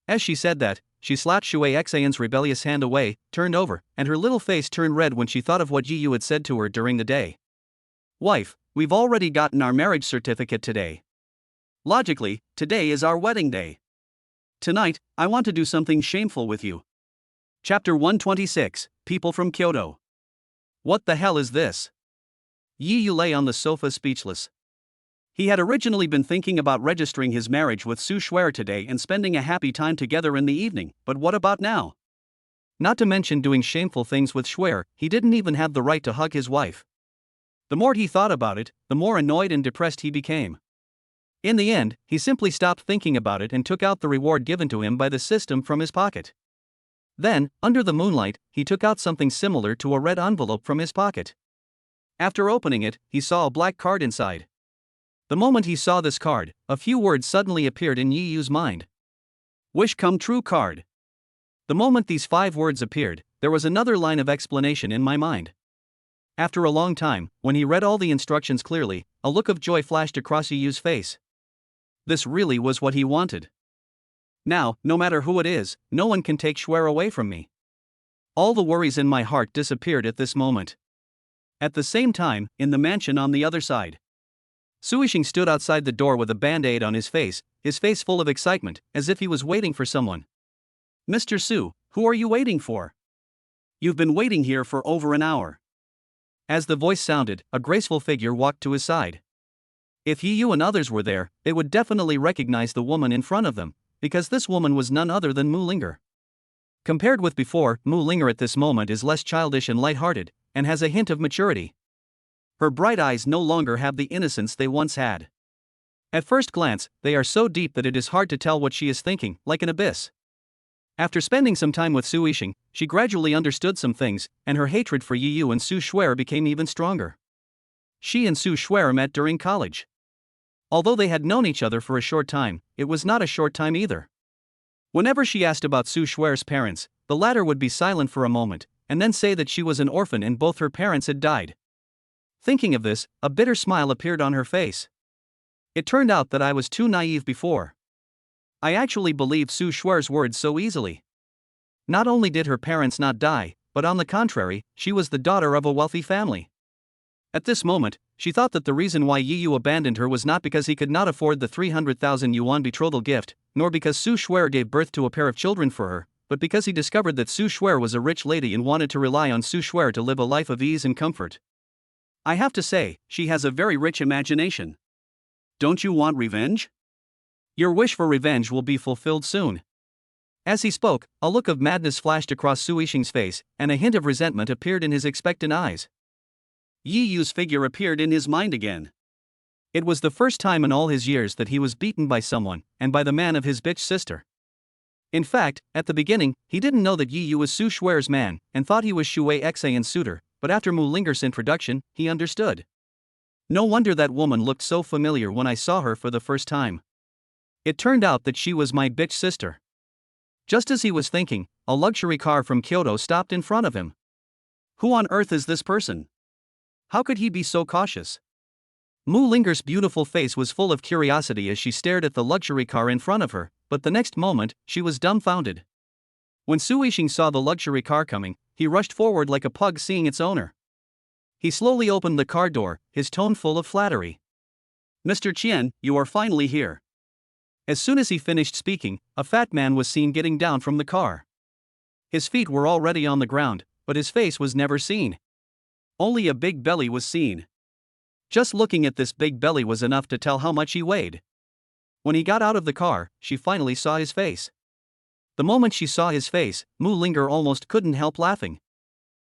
As she said that, she slapped Shui Xian's rebellious hand away, turned over, and her little face turned red when she thought of what Yi Yu had said to her during the day. Wife, we've already gotten our marriage certificate today. Logically, today is our wedding day. Tonight, I want to do something shameful with you. Chapter 126, People from Kyoto. What the hell is this? Yi Yu lay on the sofa speechless. He had originally been thinking about registering his marriage with Su Shuai today and spending a happy time together in the evening, but what about now? Not to mention doing shameful things with Shuai, he didn't even have the right to hug his wife. The more he thought about it, the more annoyed and depressed he became. In the end, he simply stopped thinking about it and took out the reward given to him by the system from his pocket. Then, under the moonlight, he took out something similar to a red envelope from his pocket. After opening it, he saw a black card inside. The moment he saw this card, a few words suddenly appeared in Yi Yu's mind. Wish come true card. The moment these 5 words appeared, there was another line of explanation in my mind. After a long time, when he read all the instructions clearly, a look of joy flashed across Yi Yu's face. This really was what he wanted. Now, no matter who it is, no one can take Shuai away from me. All the worries in my heart disappeared at this moment. At the same time, in the mansion on the other side, Su Yixing stood outside the door with a band-aid on his face full of excitement, as if he was waiting for someone. Mr. Su, who are you waiting for? You've been waiting here for over an hour. As the voice sounded, a graceful figure walked to his side. If Yi Yu and others were there, they would definitely recognize the woman in front of them, because this woman was none other than Mu Linger. Compared with before, Mu Linger at this moment is less childish and light-hearted, and has a hint of maturity. Her bright eyes no longer have the innocence they once had. At first glance, they are so deep that it is hard to tell what she is thinking, like an abyss. After spending some time with Su Yixing, she gradually understood some things, and her hatred for Yi Yu and Su Shuai became even stronger. She and Su Shuai met during college. Although they had known each other for a short time, it was not a short time either. Whenever she asked about Su Shuai's parents, the latter would be silent for a moment, and then say that she was an orphan and both her parents had died. Thinking of this, a bitter smile appeared on her face. It turned out that I was too naive before. I actually believed Su Shuai's words so easily. Not only did her parents not die, but on the contrary, she was the daughter of a wealthy family. At this moment, she thought that the reason why Yi Yu abandoned her was not because he could not afford the 300,000 yuan betrothal gift, nor because Su Shuai gave birth to a pair of children for her, but because he discovered that Su Shuai was a rich lady and wanted to rely on Su Shuai to live a life of ease and comfort. I have to say, she has a very rich imagination. Don't you want revenge? Your wish for revenge will be fulfilled soon. As he spoke, a look of madness flashed across Su Yixing's face, and a hint of resentment appeared in his expectant eyes. Yi Yu's figure appeared in his mind again. It was the first time in all his years that he was beaten by someone, and by the man of his bitch sister. In fact, at the beginning, he didn't know that Yi Yu was Su Shuai's man, and thought he was Shui Xian's suitor, but after Mu Linger's introduction, he understood. No wonder that woman looked so familiar when I saw her for the first time. It turned out that she was my bitch sister. Just as he was thinking, a luxury car from Kyoto stopped in front of him. Who on earth is this person? How could he be so cautious? Mu Linger's beautiful face was full of curiosity as she stared at the luxury car in front of her, but the next moment, she was dumbfounded. When Su Yixing saw the luxury car coming, he rushed forward like a pug seeing its owner. He slowly opened the car door, his tone full of flattery. Mr. Qian, you are finally here. As soon as he finished speaking, a fat man was seen getting down from the car. His feet were already on the ground, but his face was never seen. Only a big belly was seen. Just looking at this big belly was enough to tell how much he weighed. When he got out of the car, she finally saw his face. The moment she saw his face, Mu Linger almost couldn't help laughing.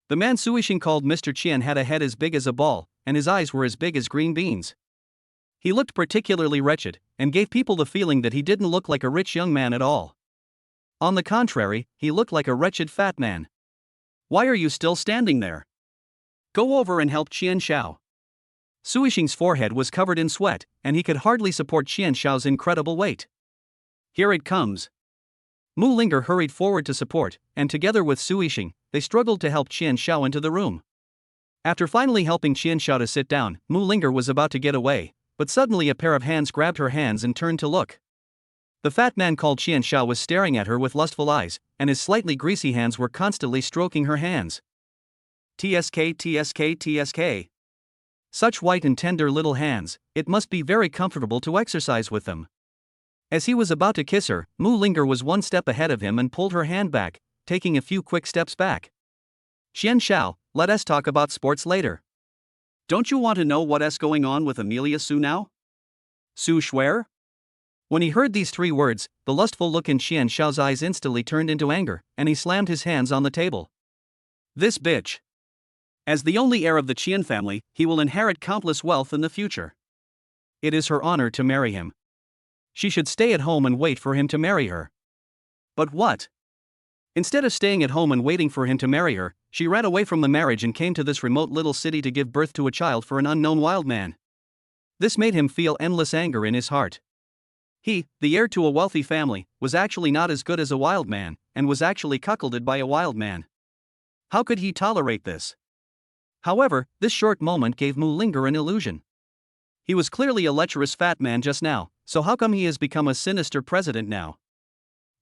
The man Su Yixing called Mr. Qian had a head as big as a ball, and his eyes were as big as green beans. He looked particularly wretched, and gave people the feeling that he didn't look like a rich young man at all. On the contrary, he looked like a wretched fat man. Why are you still standing there? Go over and help Qian Xiao. Su Yixing's forehead was covered in sweat, and he could hardly support Qian Xiao's incredible weight. Here it comes. Mu Linger hurried forward to support, and together with Su Yixing, they struggled to help Qian Xiao into the room. After finally helping Qian Xiao to sit down, Mu Linger was about to get away, but suddenly a pair of hands grabbed her hands and turned to look. The fat man called Qian Xiao was staring at her with lustful eyes, and his slightly greasy hands were constantly stroking her hands. TSK, TSK, TSK. Such white and tender little hands, it must be very comfortable to exercise with them. As he was about to kiss her, Mu Linger was one step ahead of him and pulled her hand back, taking a few quick steps back. Qian Xiao, let us talk about sports later. Don't you want to know what's going on with Amelia Su now? Su Shuer? When he heard these three words, the lustful look in Qian Xiao's eyes instantly turned into anger, and he slammed his hands on the table. This bitch. As the only heir of the Qian family, he will inherit countless wealth in the future. It is her honor to marry him. She should stay at home and wait for him to marry her. But what? Instead of staying at home and waiting for him to marry her, she ran away from the marriage and came to this remote little city to give birth to a child for an unknown wild man. This made him feel endless anger in his heart. He, the heir to a wealthy family, was actually not as good as a wild man, and was actually cuckolded by a wild man. How could he tolerate this? However, this short moment gave Mu Linger an illusion. He was clearly a lecherous fat man just now, so how come he has become a sinister president now?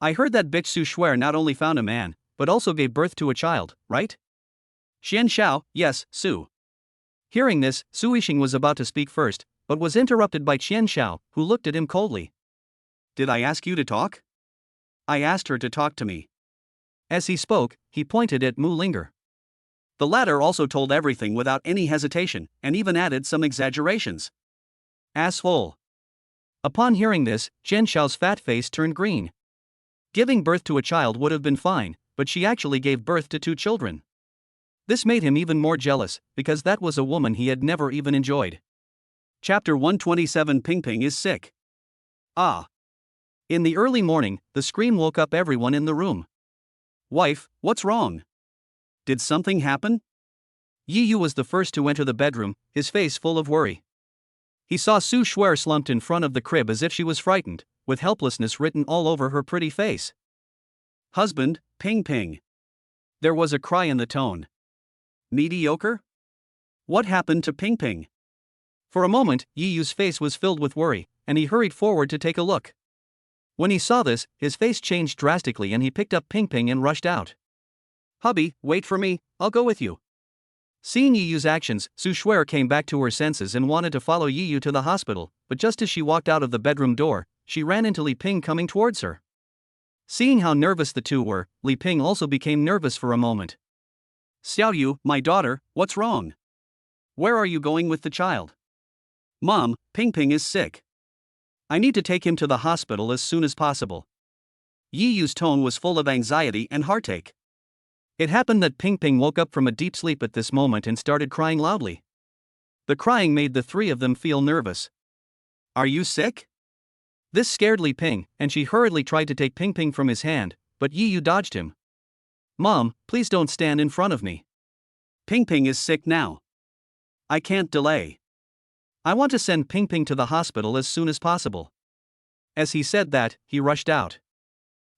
I heard that bitch Su Shuer not only found a man, but also gave birth to a child, right? Qian Xiao, yes, Su. Hearing this, Su Yixing was about to speak first, but was interrupted by Qian Xiao, who looked at him coldly. Did I ask you to talk? I asked her to talk to me. As he spoke, he pointed at Mu Linger. The latter also told everything without any hesitation, and even added some exaggerations. Asshole. Upon hearing this, Qian Xiao's fat face turned green. Giving birth to a child would have been fine, but she actually gave birth to 2 children. This made him even more jealous, because that was a woman he had never even enjoyed. Chapter 127. Ping Ping is sick. Ah. In the early morning, the scream woke up everyone in the room. Wife, what's wrong? Did something happen? Yi Yu was the first to enter the bedroom, his face full of worry. He saw Su Shuer slumped in front of the crib as if she was frightened, with helplessness written all over her pretty face. Husband, Ping Ping. There was a cry in the tone. Mediocre? What happened to Ping Ping? For a moment, Yi Yu's face was filled with worry, and he hurried forward to take a look. When he saw this, his face changed drastically and he picked up Ping Ping and rushed out. Hubby, wait for me, I'll go with you. Seeing Yi Yu's actions, Su Shuer came back to her senses and wanted to follow Yi Yu to the hospital, but just as she walked out of the bedroom door, she ran into Li Ping coming towards her. Seeing how nervous the two were, Li Ping also became nervous for a moment. Xiao Yu, my daughter, what's wrong? Where are you going with the child? Mom, Ping Ping is sick. I need to take him to the hospital as soon as possible. Yi Yu's tone was full of anxiety and heartache. It happened that Ping Ping woke up from a deep sleep at this moment and started crying loudly. The crying made the three of them feel nervous. Are you sick? This scared Li Ping, and she hurriedly tried to take Ping Ping from his hand, but Yi Yu dodged him. Mom, please don't stand in front of me. Ping Ping is sick now. I can't delay. I want to send Ping Ping to the hospital as soon as possible. As he said that, he rushed out.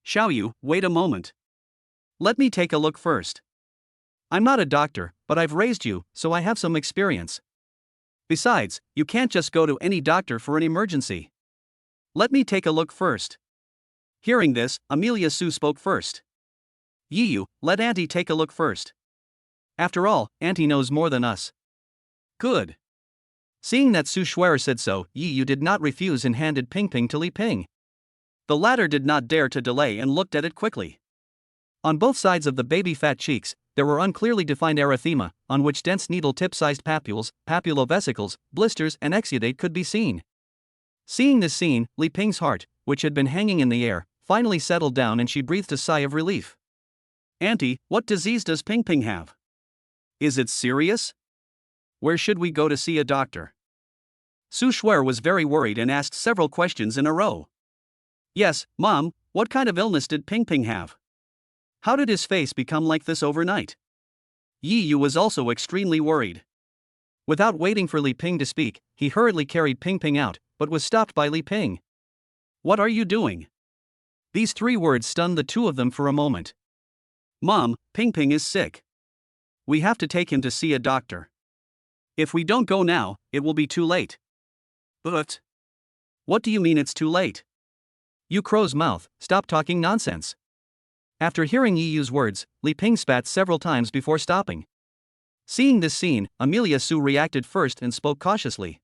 Xiao Yu, wait a moment. Let me take a look first. I'm not a doctor, but I've raised you, so I have some experience. Besides, you can't just go to any doctor for an emergency. Let me take a look first. Hearing this, Amelia Su spoke first. Yi Yu, let Auntie take a look first. After all, Auntie knows more than us. Good. Seeing that Su Shuer said so, Yi Yu did not refuse and handed Ping Ping to Li Ping. The latter did not dare to delay and looked at it quickly. On both sides of the baby fat cheeks, there were unclearly defined erythema, on which dense needle tip-sized papules, papulovesicles, blisters, and exudate could be seen. Seeing this scene, Li Ping's heart, which had been hanging in the air, finally settled down and she breathed a sigh of relief. Auntie, what disease does Ping Ping have? Is it serious? Where should we go to see a doctor? Su Shuer was very worried and asked several questions in a row. Yes, Mom, what kind of illness did Ping Ping have? How did his face become like this overnight? Yi Yu was also extremely worried. Without waiting for Li Ping to speak, he hurriedly carried Ping Ping out, but was stopped by Li Ping. What are you doing? These 3 words stunned the two of them for a moment. Mom, Ping Ping is sick. We have to take him to see a doctor. If we don't go now, it will be too late. But what do you mean it's too late? You crow's mouth, stop talking nonsense. After hearing Yi Yu's words, Li Ping spat several times before stopping. Seeing this scene, Amelia Su reacted first and spoke cautiously.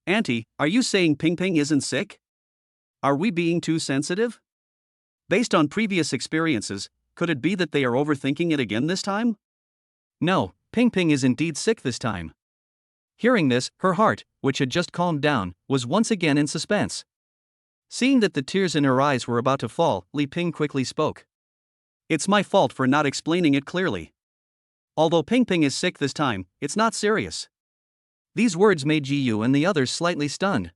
Auntie, are you saying Ping Ping isn't sick? Are we being too sensitive? Based on previous experiences, could it be that they are overthinking it again this time? No, Ping Ping is indeed sick this time. Hearing this, her heart, which had just calmed down, was once again in suspense. Seeing that the tears in her eyes were about to fall, Li Ping quickly spoke. It's my fault for not explaining it clearly. Although Ping Ping is sick this time, it's not serious. These words made Ji Yu and the others slightly stunned.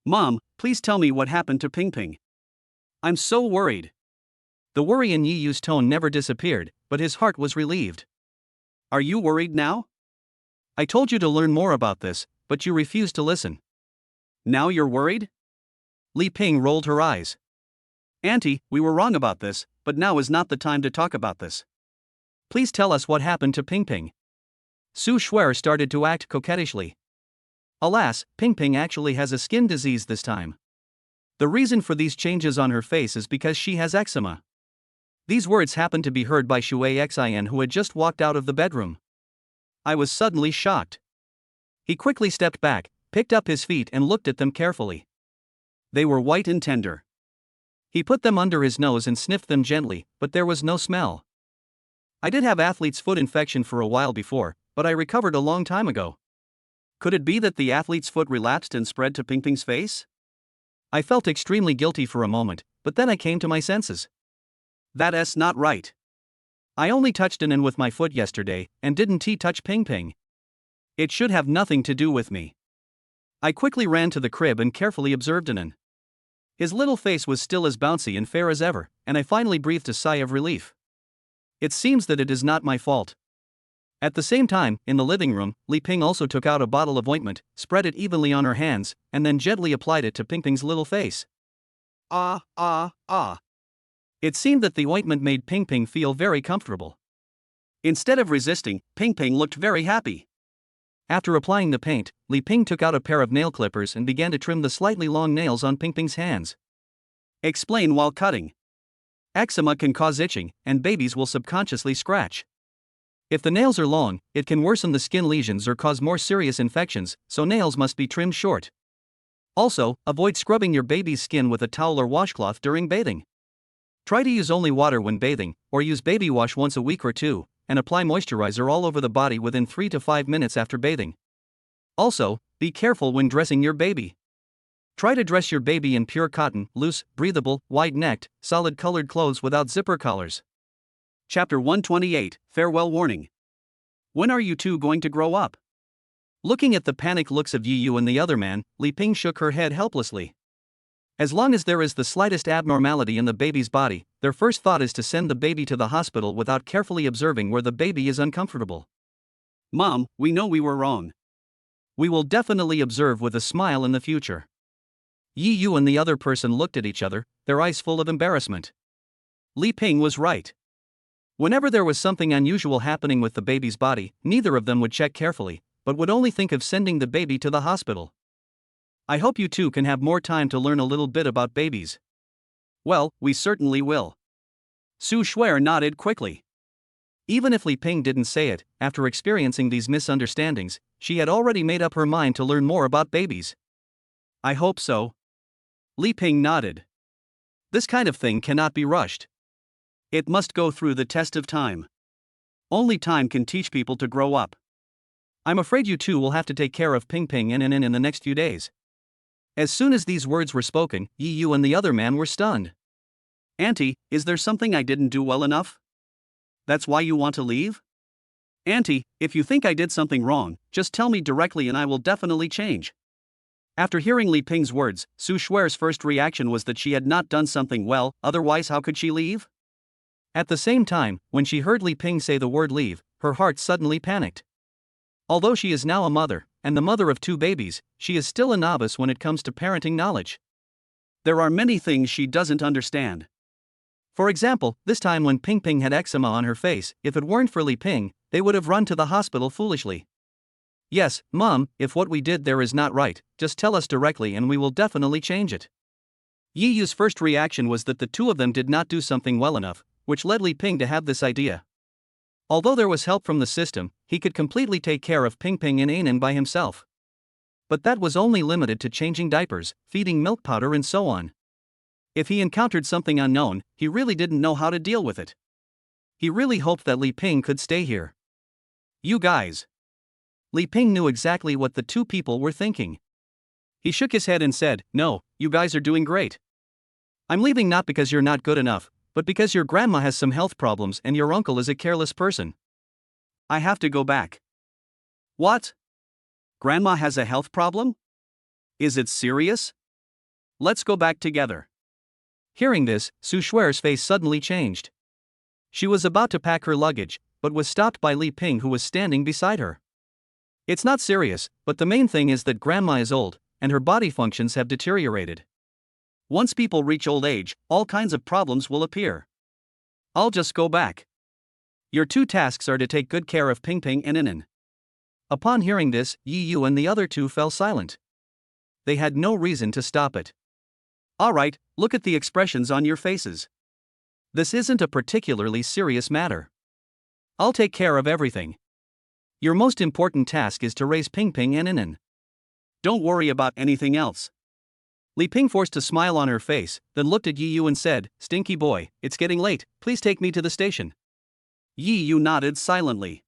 Mom, please tell me what happened to Ping Ping. I'm so worried. The worry in Yi Yu's tone never disappeared, but his heart was relieved. Are you worried now? I told you to learn more about this, but you refused to listen. Now you're worried? Li Ping rolled her eyes. Auntie, we were wrong about this, but now is not the time to talk about this. Please tell us what happened to Ping Ping. Su Shuer started to act coquettishly. Alas, Ping Ping actually has a skin disease this time. The reason for these changes on her face is because she has eczema. These words happened to be heard by Shui Xin, who had just walked out of the bedroom. I was suddenly shocked. He quickly stepped back, picked up his feet and looked at them carefully. They were white and tender. He put them under his nose and sniffed them gently, but there was no smell. I did have athlete's foot infection for a while before, but I recovered a long time ago. Could it be that the athlete's foot relapsed and spread to Ping Ping's face? I felt extremely guilty for a moment, but then I came to my senses. That's not right. I only touched Anan with my foot yesterday, and didn't he touch Ping Ping? It should have nothing to do with me. I quickly ran to the crib and carefully observed Anan. His little face was still as bouncy and fair as ever, and I finally breathed a sigh of relief. It seems that it is not my fault. At the same time, in the living room, Li Ping also took out a bottle of ointment, spread it evenly on her hands, and then gently applied it to Ping Ping's little face. It seemed that the ointment made Ping Ping feel very comfortable. Instead of resisting, Ping Ping looked very happy. After applying the paint, Li Ping took out a pair of nail clippers and began to trim the slightly long nails on Ping Ping's hands. Explain while cutting. Eczema can cause itching, and babies will subconsciously scratch. If the nails are long, it can worsen the skin lesions or cause more serious infections, so nails must be trimmed short. Also, avoid scrubbing your baby's skin with a towel or washcloth during bathing. Try to use only water when bathing, or use baby wash once a week or two, and apply moisturizer all over the body within 3 to 5 minutes after bathing. Also, be careful when dressing your baby. Try to dress your baby in pure cotton, loose, breathable, wide-necked, solid-colored clothes without zipper collars. Chapter 128, Farewell Warning. When are you two going to grow up? Looking at the panicked looks of Yi Yu and the other man, Li Ping shook her head helplessly. As long as there is the slightest abnormality in the baby's body, their first thought is to send the baby to the hospital without carefully observing where the baby is uncomfortable. Mom, we know we were wrong. We will definitely observe with a smile in the future. Yi Yu and the other person looked at each other, their eyes full of embarrassment. Li Ping was right. Whenever there was something unusual happening with the baby's body, neither of them would check carefully, but would only think of sending the baby to the hospital. I hope you two can have more time to learn a little bit about babies. Well, we certainly will. Su Shuer nodded quickly. Even if Li Ping didn't say it, after experiencing these misunderstandings, she had already made up her mind to learn more about babies. I hope so. Li Ping nodded. This kind of thing cannot be rushed. It must go through the test of time. Only time can teach people to grow up. I'm afraid you two will have to take care of Ping Ping in the next few days. As soon as these words were spoken, Yi Yu and the other man were stunned. Auntie, is there something I didn't do well enough? That's why you want to leave? Auntie, if you think I did something wrong, just tell me directly and I will definitely change. After hearing Li Ping's words, Su Shuer's first reaction was that she had not done something well, otherwise how could she leave? At the same time, when she heard Li Ping say the word leave, her heart suddenly panicked. Although she is now a mother, and the mother of 2 babies, she is still a novice when it comes to parenting knowledge. There are many things she doesn't understand. For example, this time when Ping Ping had eczema on her face, if it weren't for Li Ping, they would have run to the hospital foolishly. Yes, Mom, if what we did there is not right, just tell us directly and we will definitely change it. Yi Yu's first reaction was that the two of them did not do something well enough, which led Li Ping to have this idea. Although there was help from the system, he could completely take care of Ping Ping and Anan by himself. But that was only limited to changing diapers, feeding milk powder and so on. If he encountered something unknown, he really didn't know how to deal with it. He really hoped that Li Ping could stay here. You guys. Li Ping knew exactly what the two people were thinking. He shook his head and said, "No, you guys are doing great. I'm leaving not because you're not good enough, but because your grandma has some health problems and your uncle is a careless person. I have to go back." What? Grandma has a health problem? Is it serious? Let's go back together. Hearing this, Su Shuer's face suddenly changed. She was about to pack her luggage, but was stopped by Li Ping who was standing beside her. It's not serious, but the main thing is that grandma is old, and her body functions have deteriorated. Once people reach old age, all kinds of problems will appear. I'll just go back. Your 2 tasks are to take good care of Ping Ping and Anan. Upon hearing this, Yi Yu and the other 2 fell silent. They had no reason to stop it. Alright, look at the expressions on your faces. This isn't a particularly serious matter. I'll take care of everything. Your most important task is to raise Ping Ping and Anan. Don't worry about anything else. Li Ping forced a smile on her face, then looked at Yi Yu and said, "Stinky boy, it's getting late, please take me to the station." Yi Yu nodded silently.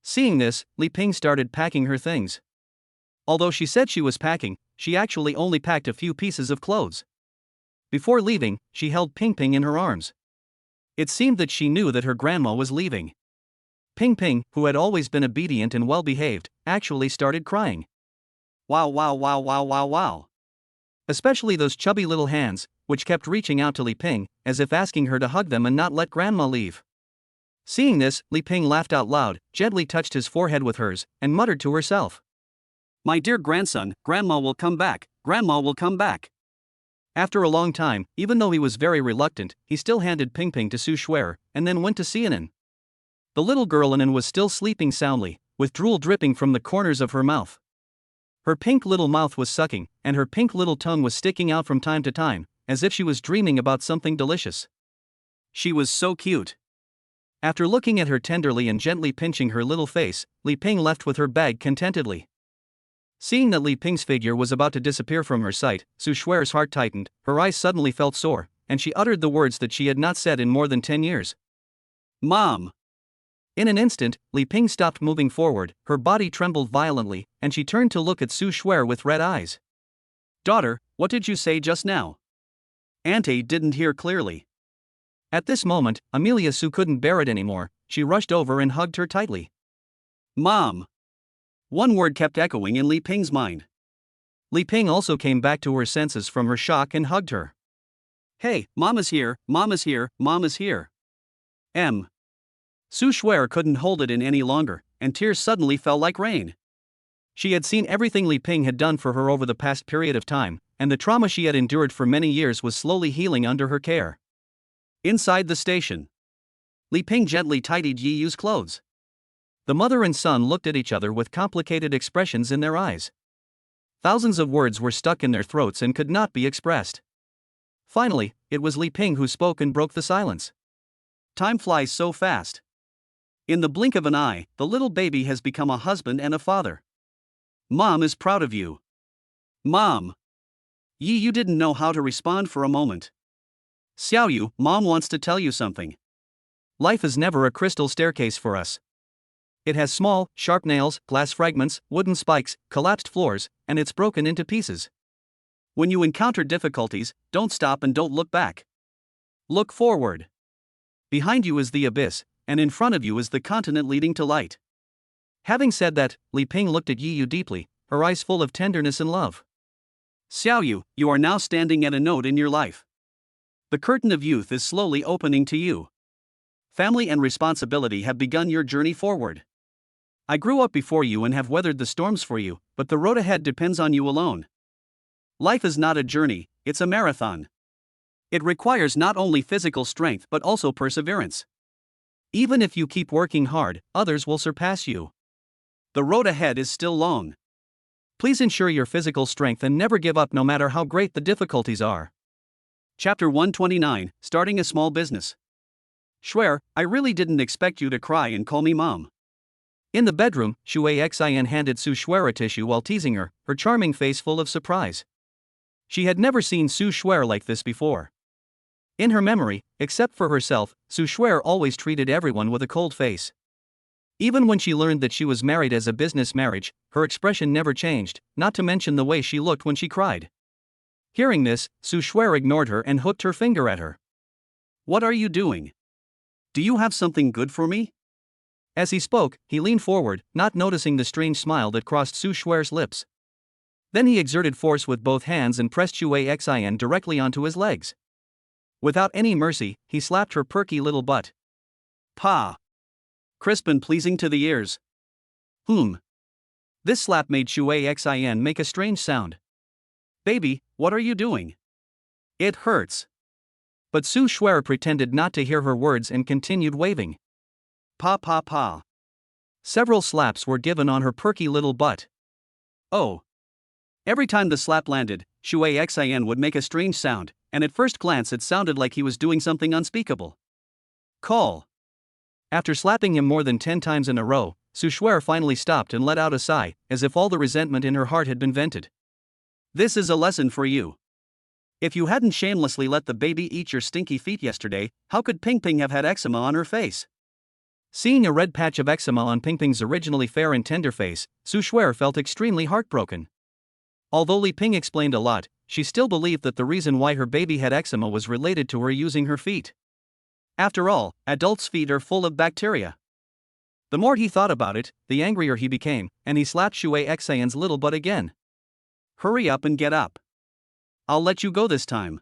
Seeing this, Li Ping started packing her things. Although she said she was packing, she actually only packed a few pieces of clothes. Before leaving, she held Ping Ping in her arms. It seemed that she knew that her grandma was leaving. Ping Ping, who had always been obedient and well-behaved, actually started crying. Wow wow wow wow wow wow. Especially those chubby little hands, which kept reaching out to Li Ping, as if asking her to hug them and not let grandma leave. Seeing this, Li Ping laughed out loud, gently touched his forehead with hers, and muttered to herself. My dear grandson, grandma will come back, grandma will come back. After a long time, even though he was very reluctant, he still handed Ping Ping to Su Shuer, and then went to see Anan. The little girl Anan was still sleeping soundly, with drool dripping from the corners of her mouth. Her pink little mouth was sucking, and her pink little tongue was sticking out from time to time, as if she was dreaming about something delicious. She was so cute. After looking at her tenderly and gently pinching her little face, Li Ping left with her bag contentedly. Seeing that Li Ping's figure was about to disappear from her sight, Su Shuer's heart tightened, her eyes suddenly felt sore, and she uttered the words that she had not said in more than 10 years. Mom! In an instant, Li Ping stopped moving forward, her body trembled violently, and she turned to look at Su Shuer with red eyes. Daughter, what did you say just now? Auntie didn't hear clearly. At this moment, Amelia Su couldn't bear it anymore, she rushed over and hugged her tightly. Mom! One word kept echoing in Li Ping's mind. Li Ping also came back to her senses from her shock and hugged her. Hey, Mom is here, Mom is here, Mom is here. Su Shuer couldn't hold it in any longer, and tears suddenly fell like rain. She had seen everything Li Ping had done for her over the past period of time, and the trauma she had endured for many years was slowly healing under her care. Inside the station, Li Ping gently tidied Yi Yu's clothes. The mother and son looked at each other with complicated expressions in their eyes. Thousands of words were stuck in their throats and could not be expressed. Finally, it was Li Ping who spoke and broke the silence. Time flies so fast. In the blink of an eye, the little baby has become a husband and a father. Mom is proud of you. Mom! Yi Yu didn't know how to respond for a moment. Xiaoyu, mom wants to tell you something. Life is never a crystal staircase for us. It has small, sharp nails, glass fragments, wooden spikes, collapsed floors, and it's broken into pieces. When you encounter difficulties, don't stop and don't look back. Look forward. Behind you is the abyss, and in front of you is the continent leading to light. Having said that, Li Ping looked at Yi Yu deeply, her eyes full of tenderness and love. Xiaoyu, you are now standing at a note in your life. The curtain of youth is slowly opening to you. Family and responsibility have begun your journey forward. I grew up before you and have weathered the storms for you, but the road ahead depends on you alone. Life is not a journey, it's a marathon. It requires not only physical strength but also perseverance. Even if you keep working hard, others will surpass you. The road ahead is still long. Please ensure your physical strength and never give up no matter how great the difficulties are. Chapter 129, Starting a Small Business. Shuer, I really didn't expect you to cry and call me mom. In the bedroom, Shui Xin handed Su Shuer a tissue while teasing her, her charming face full of surprise. She had never seen Su Shuer like this before. In her memory, except for herself, Su Shuer always treated everyone with a cold face. Even when she learned that she was married as a business marriage, her expression never changed, not to mention the way she looked when she cried. Hearing this, Su Shuer ignored her and hooked her finger at her. What are you doing? Do you have something good for me? As he spoke, he leaned forward, not noticing the strange smile that crossed Su Shuer's lips. Then he exerted force with both hands and pressed Shui Xin directly onto his legs. Without any mercy, he slapped her perky little butt. Pa! Crisp and pleasing to the ears. This slap made Shui Xin make a strange sound. Baby, what are you doing? It hurts. But Su Shuer pretended not to hear her words and continued waving. Pa pa pa. Several slaps were given on her perky little butt. Oh. Every time the slap landed, Shui Xin would make a strange sound, and at first glance it sounded like he was doing something unspeakable. Call. After slapping him more than 10 times in a row, Su Shuer finally stopped and let out a sigh, as if all the resentment in her heart had been vented. This is a lesson for you. If you hadn't shamelessly let the baby eat your stinky feet yesterday, how could Ping Ping have had eczema on her face? Seeing a red patch of eczema on Ping Ping's originally fair and tender face, Su Shuer felt extremely heartbroken. Although Li Ping explained a lot, she still believed that the reason why her baby had eczema was related to her using her feet. After all, adults' feet are full of bacteria. The more he thought about it, the angrier he became, and he slapped Shui Xion's little butt again. Hurry up and get up. I'll let you go this time.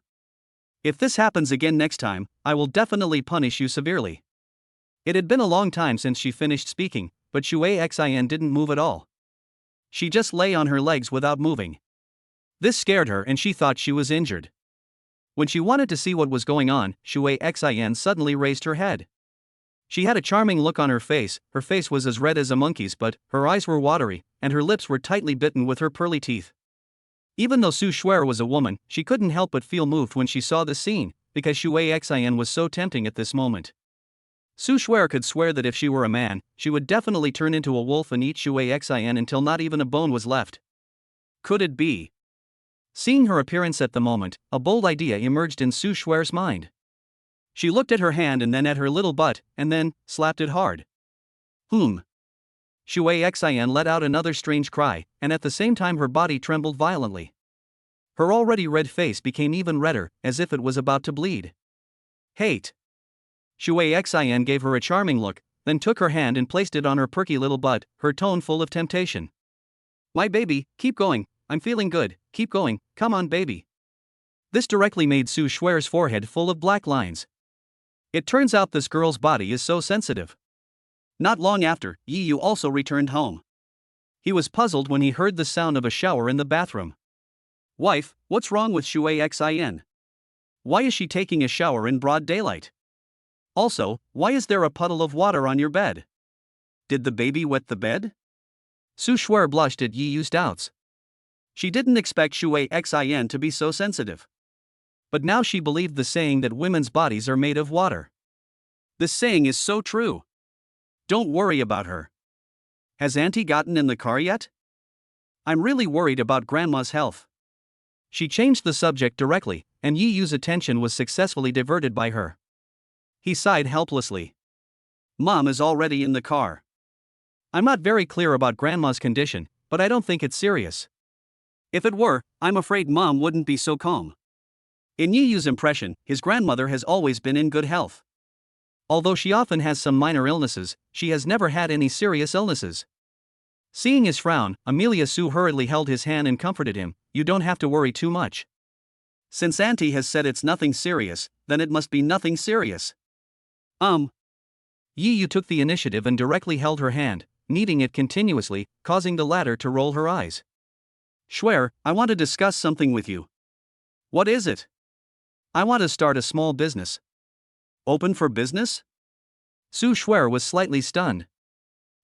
If this happens again next time, I will definitely punish you severely. It had been a long time since she finished speaking, but Shui Xian didn't move at all. She just lay on her legs without moving. This scared her and she thought she was injured. When she wanted to see what was going on, Shui Xian suddenly raised her head. She had a charming look on her face was as red as a monkey's, but her eyes were watery, and her lips were tightly bitten with her pearly teeth. Even though Su Shuer was a woman, she couldn't help but feel moved when she saw the scene, because Shui Xian was so tempting at this moment. Su Shuer could swear that if she were a man, she would definitely turn into a wolf and eat Shui Xian until not even a bone was left. Could it be? Seeing her appearance at the moment, a bold idea emerged in Su Shuer's mind. She looked at her hand and then at her little butt, and then slapped it hard. Shui Xian let out another strange cry, and at the same time her body trembled violently. Her already red face became even redder, as if it was about to bleed. Hate. Shui Xian gave her a charming look, then took her hand and placed it on her perky little butt, her tone full of temptation. My baby, keep going, I'm feeling good, keep going, come on baby. This directly made Su Shuer's forehead full of black lines. It turns out this girl's body is so sensitive. Not long after, Yi Yu also returned home. He was puzzled when he heard the sound of a shower in the bathroom. Wife, what's wrong with Shui Xian? Why is she taking a shower in broad daylight? Also, why is there a puddle of water on your bed? Did the baby wet the bed? Su Shuer blushed at Yi Yu's doubts. She didn't expect Shui Xian to be so sensitive. But now she believed the saying that women's bodies are made of water. This saying is so true. Don't worry about her. Has Auntie gotten in the car yet? I'm really worried about Grandma's health. She changed the subject directly, and Yi Yu's attention was successfully diverted by her. He sighed helplessly. Mom is already in the car. I'm not very clear about Grandma's condition, but I don't think it's serious. If it were, I'm afraid Mom wouldn't be so calm. In Yi Yu's impression, his grandmother has always been in good health. Although she often has some minor illnesses, she has never had any serious illnesses. Seeing his frown, Amelia Sue hurriedly held his hand and comforted him. You don't have to worry too much. Since Auntie has said it's nothing serious, then it must be nothing serious. Yi Yu took the initiative and directly held her hand, kneading it continuously, causing the latter to roll her eyes. Schwer, I want to discuss something with you. What is it? I want to start a small business. Open for business? Su Schwer was slightly stunned.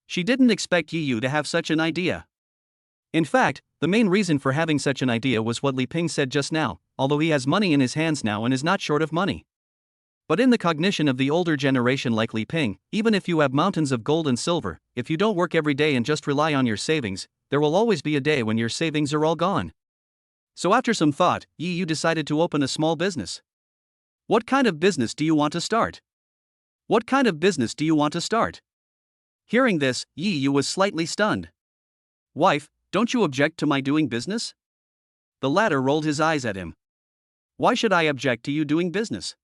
She didn't expect Yi Yu to have such an idea. In fact, the main reason for having such an idea was what Li Ping said just now, although he has money in his hands now and is not short of money. But in the cognition of the older generation like Li Ping, even if you have mountains of gold and silver, if you don't work every day and just rely on your savings, there will always be a day when your savings are all gone. So after some thought, Yi Yu decided to open a small business. What kind of business do you want to start? What kind of business do you want to start? Hearing this, Yi Yu was slightly stunned. Wife, don't you object to my doing business? The latter rolled his eyes at him. Why should I object to you doing business?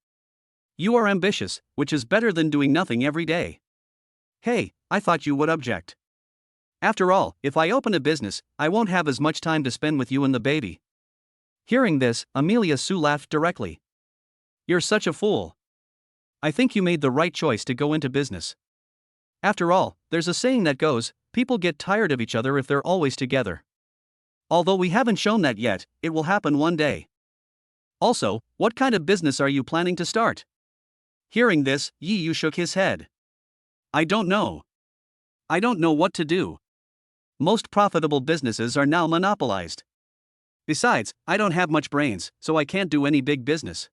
You are ambitious, which is better than doing nothing every day. Hey, I thought you would object. After all, if I open a business, I won't have as much time to spend with you and the baby. Hearing this, Amelia Sue laughed directly. You're such a fool. I think you made the right choice to go into business. After all, there's a saying that goes, people get tired of each other if they're always together. Although we haven't shown that yet, it will happen one day. Also, what kind of business are you planning to start? Hearing this, Yi Yu shook his head. I don't know. I don't know what to do. Most profitable businesses are now monopolized. Besides, I don't have much brains, so I can't do any big business.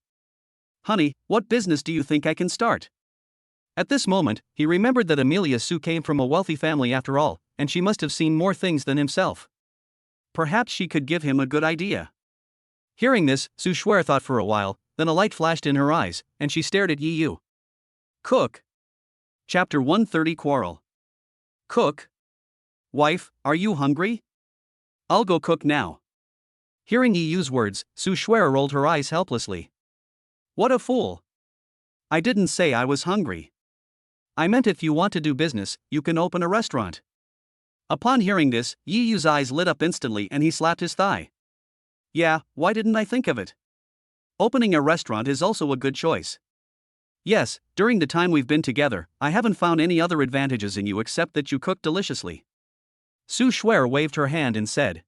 Honey, what business do you think I can start? At this moment, he remembered that Amelia Sue came from a wealthy family after all, and she must have seen more things than himself. Perhaps she could give him a good idea. Hearing this, Su Schwer thought for a while, then a light flashed in her eyes, and she stared at Yi Yu. Cook. Chapter 130 Quarrel. Cook? Wife, are you hungry? I'll go cook now. Hearing Yi Yu's words, Su Schwer rolled her eyes helplessly. What a fool. I didn't say I was hungry. I meant if you want to do business, you can open a restaurant. Upon hearing this, Yi Yu's eyes lit up instantly and he slapped his thigh. Yeah, why didn't I think of it? Opening a restaurant is also a good choice. Yes, during the time we've been together, I haven't found any other advantages in you except that you cook deliciously. Su Schwer waved her hand and said.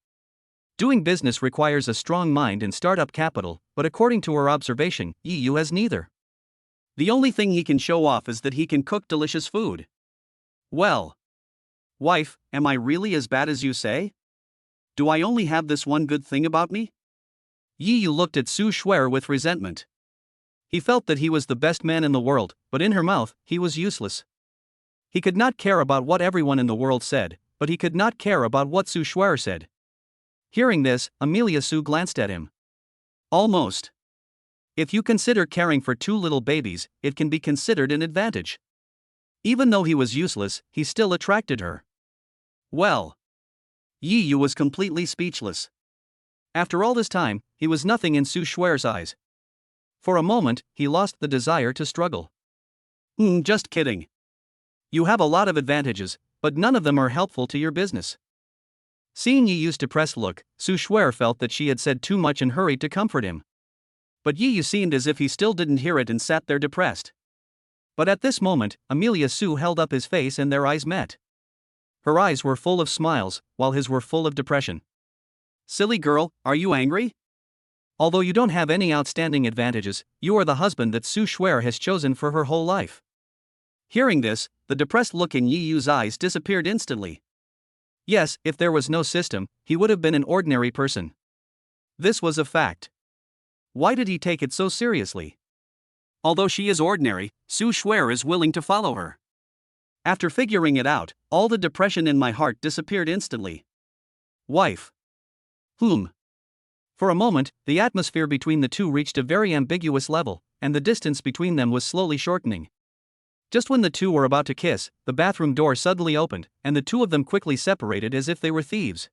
Doing business requires a strong mind and startup capital, but according to her observation, Yi Yu has neither. The only thing he can show off is that he can cook delicious food. Well. Wife, am I really as bad as you say? Do I only have this one good thing about me? Yi Yu looked at Su Schwer with resentment. He felt that he was the best man in the world, but in her mouth, he was useless. He could not care about what everyone in the world said, but he could not care about what Su Schwer said. Hearing this, Amelia Sue glanced at him. Almost. If you consider caring for two little babies, it can be considered an advantage. Even though he was useless, he still attracted her. Well. Yi Yu was completely speechless. After all this time, he was nothing in Su Schwer's eyes. For a moment, he lost the desire to struggle. Just kidding. You have a lot of advantages, but none of them are helpful to your business. Seeing Yi Yu's depressed look, Su Schwer felt that she had said too much and hurried to comfort him. But Yi Yu seemed as if he still didn't hear it and sat there depressed. But at this moment, Amelia Sue held up his face and their eyes met. Her eyes were full of smiles, while his were full of depression. Silly girl, are you angry? Although you don't have any outstanding advantages, you are the husband that Su Schwer has chosen for her whole life. Hearing this, the depressed look in Yi Yu's eyes disappeared instantly. Yes, if there was no system, he would have been an ordinary person. This was a fact. Why did he take it so seriously? Although she is ordinary, Su Schwer is willing to follow her. After figuring it out, all the depression in my heart disappeared instantly. Wife. Whom? For a moment, the atmosphere between the two reached a very ambiguous level, and the distance between them was slowly shortening. Just when the two were about to kiss, the bathroom door suddenly opened, and the two of them quickly separated as if they were thieves.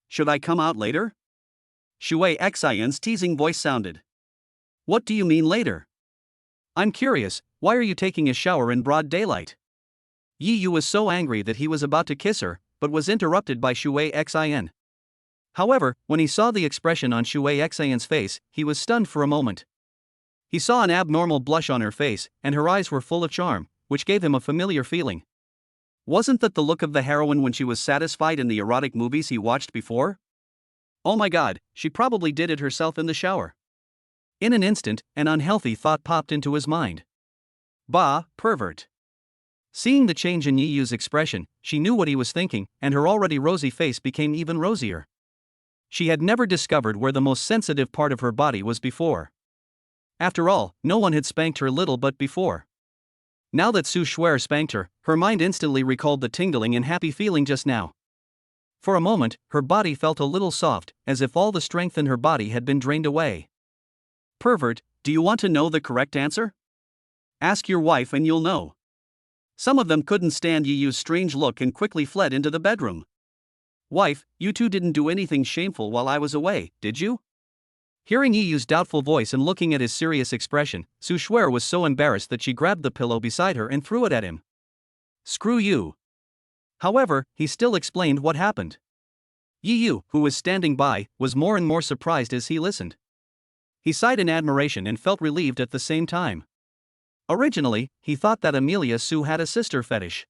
"Should I come out later?" Shui Xian's teasing voice sounded. "What do you mean later? I'm curious, why are you taking a shower in broad daylight?" Yi Yu was so angry that he was about to kiss her, but was interrupted by Shui Xian. However, when he saw the expression on Shui Xian's face, he was stunned for a moment. He saw an abnormal blush on her face, and her eyes were full of charm, which gave him a familiar feeling. Wasn't that the look of the heroine when she was satisfied in the erotic movies he watched before? Oh my god, she probably did it herself in the shower. In an instant, an unhealthy thought popped into his mind. Bah, pervert. Seeing the change in Yi Yu's expression, she knew what he was thinking, and her already rosy face became even rosier. She had never discovered where the most sensitive part of her body was before. After all, no one had spanked her little butt before. Now that Su Shuer spanked her, her mind instantly recalled the tingling and happy feeling just now. For a moment, her body felt a little soft, as if all the strength in her body had been drained away. Pervert, do you want to know the correct answer? Ask your wife and you'll know. Some of them couldn't stand Yi Yu's strange look and quickly fled into the bedroom. Wife, you two didn't do anything shameful while I was away, did you? Hearing Yi Yu's doubtful voice and looking at his serious expression, Su Shuer was so embarrassed that she grabbed the pillow beside her and threw it at him. Screw you. However, he still explained what happened. Yi Yu, who was standing by, was more and more surprised as he listened. He sighed in admiration and felt relieved at the same time. Originally, he thought that Amelia Su had a sister fetish.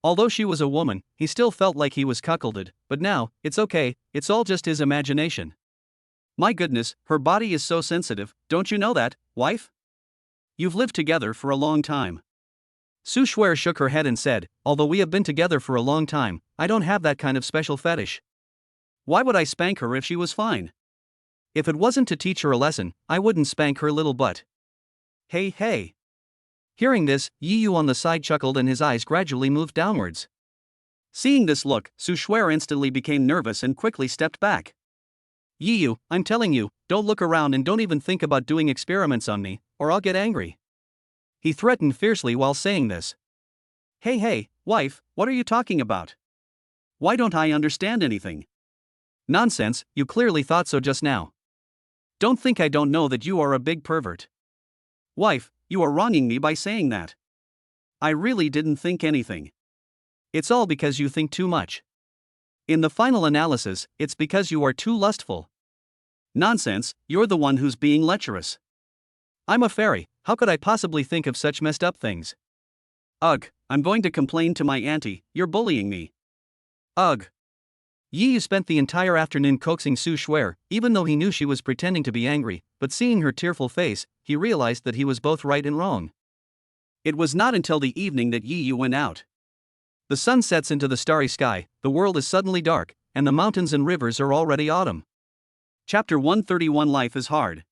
Although she was a woman, he still felt like he was cuckolded, but now, it's okay, it's all just his imagination. My goodness, her body is so sensitive, don't you know that, wife? You've lived together for a long time. Su Shuer shook her head and said, although we have been together for a long time, I don't have that kind of special fetish. Why would I spank her if she was fine? If it wasn't to teach her a lesson, I wouldn't spank her little butt. Hey, hey. Hearing this, Yi Yu on the side chuckled and his eyes gradually moved downwards. Seeing this look, Su Shuer instantly became nervous and quickly stepped back. Yi Yu, I'm telling you, don't look around and don't even think about doing experiments on me, or I'll get angry. He threatened fiercely while saying this. Hey, hey, wife, what are you talking about? Why don't I understand anything? Nonsense, you clearly thought so just now. Don't think I don't know that you are a big pervert. Wife, you are wronging me by saying that. I really didn't think anything. It's all because you think too much. In the final analysis, it's because you are too lustful. Nonsense, you're the one who's being lecherous. I'm a fairy, how could I possibly think of such messed up things? Ugh, I'm going to complain to my auntie, you're bullying me. Ugh. Yi Yu spent the entire afternoon coaxing Su Shuer, even though he knew she was pretending to be angry, but seeing her tearful face, he realized that he was both right and wrong. It was not until the evening that Yi Yu went out. The sun sets into the starry sky, the world is suddenly dark, and the mountains and rivers are already autumn. Chapter 131 Life is Hard.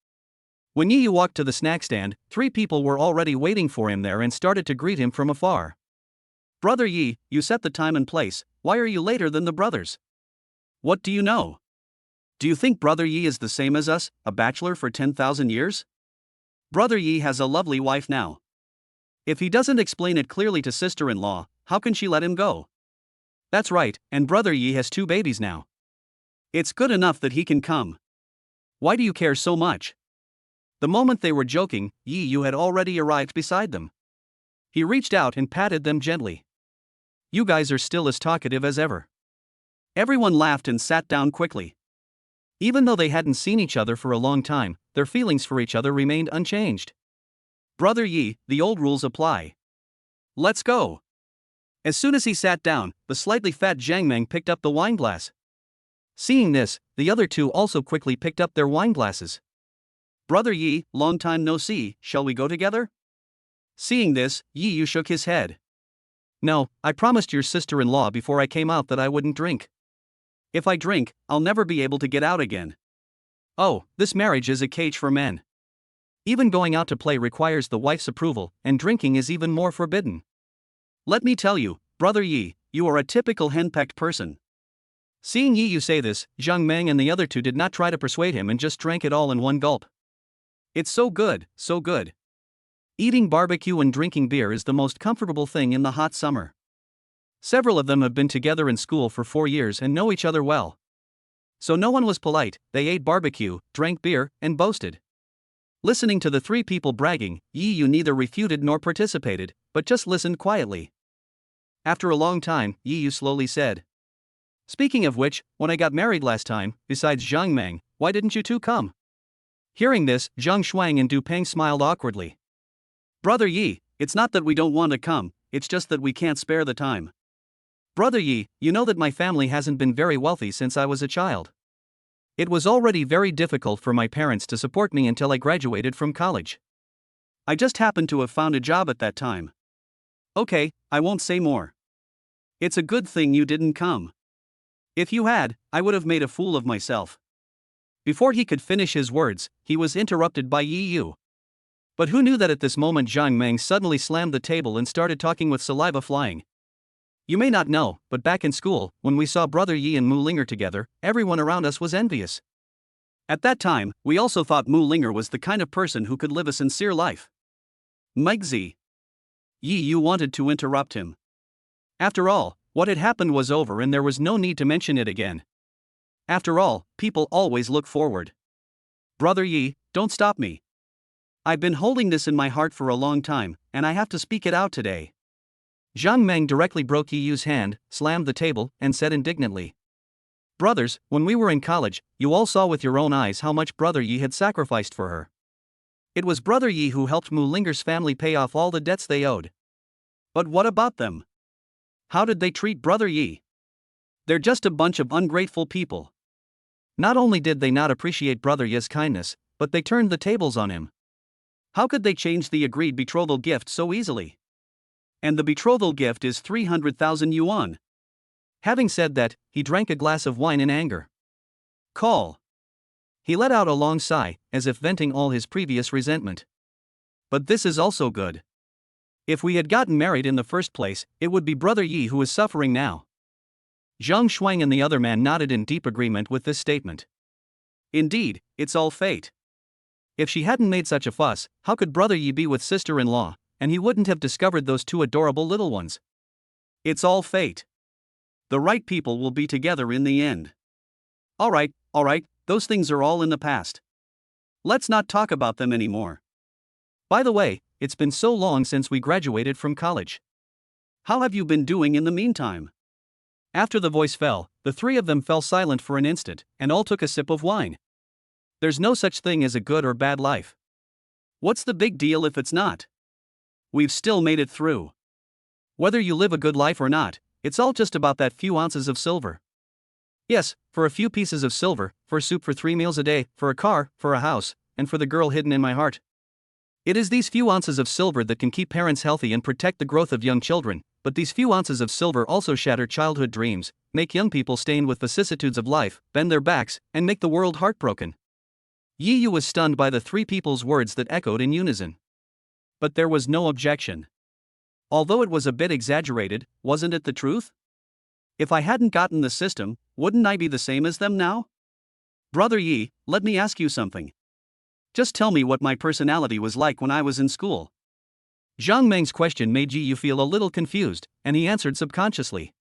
When Yi Yu walked to the snack stand, 3 people were already waiting for him there and started to greet him from afar. Brother Yi, you set the time and place, why are you later than the brothers? What do you know? Do you think Brother Yi is the same as us, a bachelor for 10,000 years? Brother Yi has a lovely wife now. If he doesn't explain it clearly to sister-in-law, how can she let him go? That's right, and Brother Yi has 2 babies now. It's good enough that he can come. Why do you care so much? The moment they were joking, Yi Yu had already arrived beside them. He reached out and patted them gently. You guys are still as talkative as ever. Everyone laughed and sat down quickly. Even though they hadn't seen each other for a long time, their feelings for each other remained unchanged. Brother Yi, the old rules apply. Let's go. As soon as he sat down, the slightly fat Zhang Meng picked up the wine glass. Seeing this, the other 2 also quickly picked up their wine glasses. Brother Yi, long time no see, shall we go together? Seeing this, Yi Yu shook his head. No, I promised your sister-in-law before I came out that I wouldn't drink. If I drink, I'll never be able to get out again. Oh, this marriage is a cage for men. Even going out to play requires the wife's approval, and drinking is even more forbidden. Let me tell you, Brother Yi, you are a typical henpecked person. Seeing Yi Yu say this, Zhang Meng and the other two did not try to persuade him and just drank it all in one gulp. It's so good, so good. Eating barbecue and drinking beer is the most comfortable thing in the hot summer. Several of them have been together in school for 4 years and know each other well. So no one was polite, they ate barbecue, drank beer, and boasted. Listening to the three people bragging, Yi Yu neither refuted nor participated, but just listened quietly. After a long time, Yi Yu slowly said, "Speaking of which, when I got married last time, besides Zhang Meng, why didn't you two come?" Hearing this, Zhang Shuang and Du Peng smiled awkwardly. "Brother Yi, it's not that we don't want to come, it's just that we can't spare the time. Brother Yi, you know that my family hasn't been very wealthy since I was a child. It was already very difficult for my parents to support me until I graduated from college. I just happened to have found a job at that time. Okay, I won't say more. It's a good thing you didn't come. If you had, I would have made a fool of myself." Before he could finish his words, he was interrupted by Yi Yu. But who knew that at this moment Zhang Meng suddenly slammed the table and started talking with saliva flying. "You may not know, but back in school, when we saw Brother Yi and Mu Linger together, everyone around us was envious. At that time, we also thought Mu Linger was the kind of person who could live a sincere life." Migzi. Yi Yu wanted to interrupt him. After all, what had happened was over and there was no need to mention it again. After all, people always look forward. "Brother Yi, don't stop me. I've been holding this in my heart for a long time, and I have to speak it out today." Zhang Meng directly broke Yi Yu's hand, slammed the table, and said indignantly, "Brothers, when we were in college, you all saw with your own eyes how much Brother Yi had sacrificed for her. It was Brother Yi who helped Mu Linger's family pay off all the debts they owed. But what about them? How did they treat Brother Yi? They're just a bunch of ungrateful people. Not only did they not appreciate Brother Yi's kindness, but they turned the tables on him. How could they change the agreed betrothal gift so easily? And the betrothal gift is 300,000 yuan. Having said that, he drank a glass of wine in anger. Call. He let out a long sigh, as if venting all his previous resentment. But this is also good. If we had gotten married in the first place, it would be Brother Yi who is suffering now." Zhang Shuang and the other man nodded in deep agreement with this statement. Indeed, it's all fate. If she hadn't made such a fuss, how could Brother Yi be with sister-in-law, and he wouldn't have discovered those two adorable little ones? It's all fate. The right people will be together in the end. Alright, those things are all in the past. Let's not talk about them anymore. By the way, it's been so long since we graduated from college. How have you been doing in the meantime?" After the voice fell, the three of them fell silent for an instant, and all took a sip of wine. There's no such thing as a good or bad life. What's the big deal if it's not? We've still made it through. Whether you live a good life or not, it's all just about that few ounces of silver. Yes, for a few pieces of silver, for soup for 3 meals a day, for a car, for a house, and for the girl hidden in my heart. It is these few ounces of silver that can keep parents healthy and protect the growth of young children, but these few ounces of silver also shatter childhood dreams, make young people stained with vicissitudes of life, bend their backs, and make the world heartbroken. Yi Yu was stunned by the three people's words that echoed in unison. But there was no objection. Although it was a bit exaggerated, wasn't it the truth? If I hadn't gotten the system, wouldn't I be the same as them now? Brother Yi, let me ask you something. Just tell me what my personality was like when I was in school. Zhang Meng's question made Yi Yu feel a little confused, and he answered subconsciously.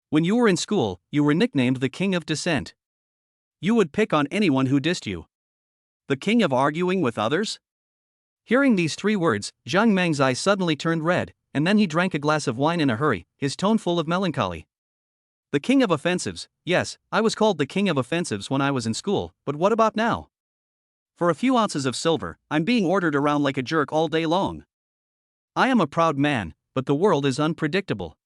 When you were in school, you were nicknamed the King of Dissent. You would pick on anyone who dissed you. The king of arguing with others? Hearing these 3 words, Zhang Meng's eyes suddenly turned red, and then he drank a glass of wine in a hurry, his tone full of melancholy. The king of offensives, yes, I was called the king of offensives when I was in school, but what about now? For a few ounces of silver, I'm being ordered around like a jerk all day long. I am a proud man, but the world is unpredictable.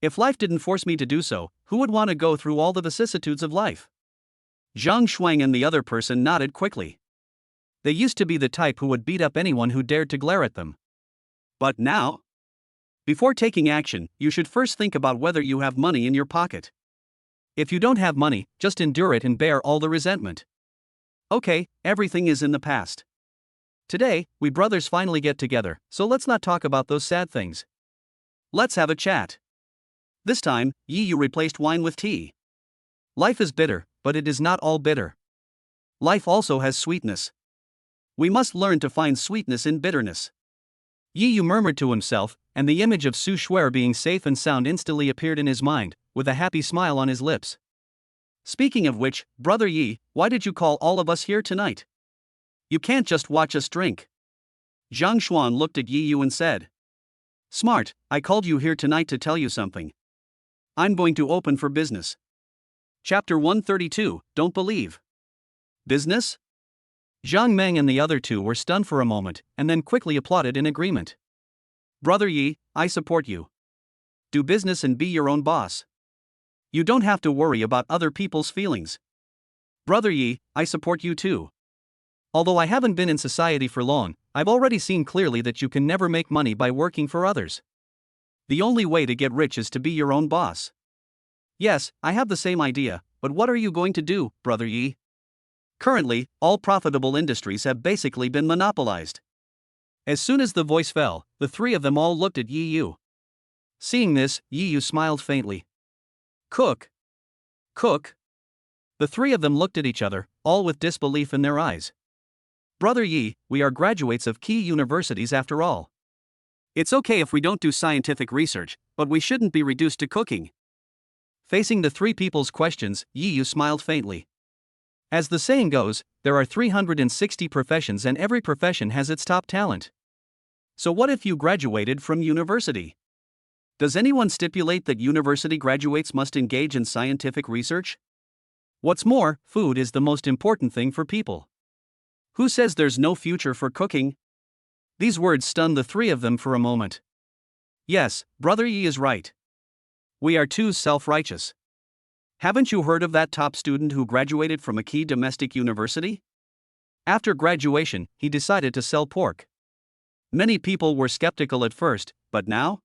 If life didn't force me to do so, who would want to go through all the vicissitudes of life? Zhang Shuang and the other person nodded quickly. They used to be the type who would beat up anyone who dared to glare at them. But now? Before taking action, you should first think about whether you have money in your pocket. If you don't have money, just endure it and bear all the resentment. Okay, everything is in the past. Today, we brothers finally get together, so let's not talk about those sad things. Let's have a chat. This time, Yi Yu replaced wine with tea. Life is bitter, but it is not all bitter. Life also has sweetness. We must learn to find sweetness in bitterness. Yi Yu murmured to himself, and the image of Su Shuer being safe and sound instantly appeared in his mind, with a happy smile on his lips. Speaking of which, Brother Yi, why did you call all of us here tonight? You can't just watch us drink. Zhang Xuan looked at Yi Yu and said. Smart, I called you here tonight to tell you something. I'm going to open for business. Chapter 132, Don't Believe. Business? Zhang Meng and the other two were stunned for a moment, and then quickly applauded in agreement. Brother Yi, I support you. Do business and be your own boss. You don't have to worry about other people's feelings. Brother Yi, I support you too. Although I haven't been in society for long, I've already seen clearly that you can never make money by working for others. The only way to get rich is to be your own boss. Yes, I have the same idea, but what are you going to do, Brother Yi? Currently, all profitable industries have basically been monopolized. As soon as the voice fell, the three of them all looked at Yi Yu. Seeing this, Yi Yu smiled faintly. Cook. Cook. The three of them looked at each other, all with disbelief in their eyes. Brother Yi, we are graduates of key universities after all. It's okay if we don't do scientific research, but we shouldn't be reduced to cooking. Facing the three people's questions, Yi Yu smiled faintly. As the saying goes, there are 360 professions and every profession has its top talent. So what if you graduated from university? Does anyone stipulate that university graduates must engage in scientific research? What's more, food is the most important thing for people. Who says there's no future for cooking? These words stunned the three of them for a moment. Yes, Brother Yi is right. We are too self-righteous. Haven't you heard of that top student who graduated from a key domestic university? After graduation, he decided to sell pork. Many people were skeptical at first, but now?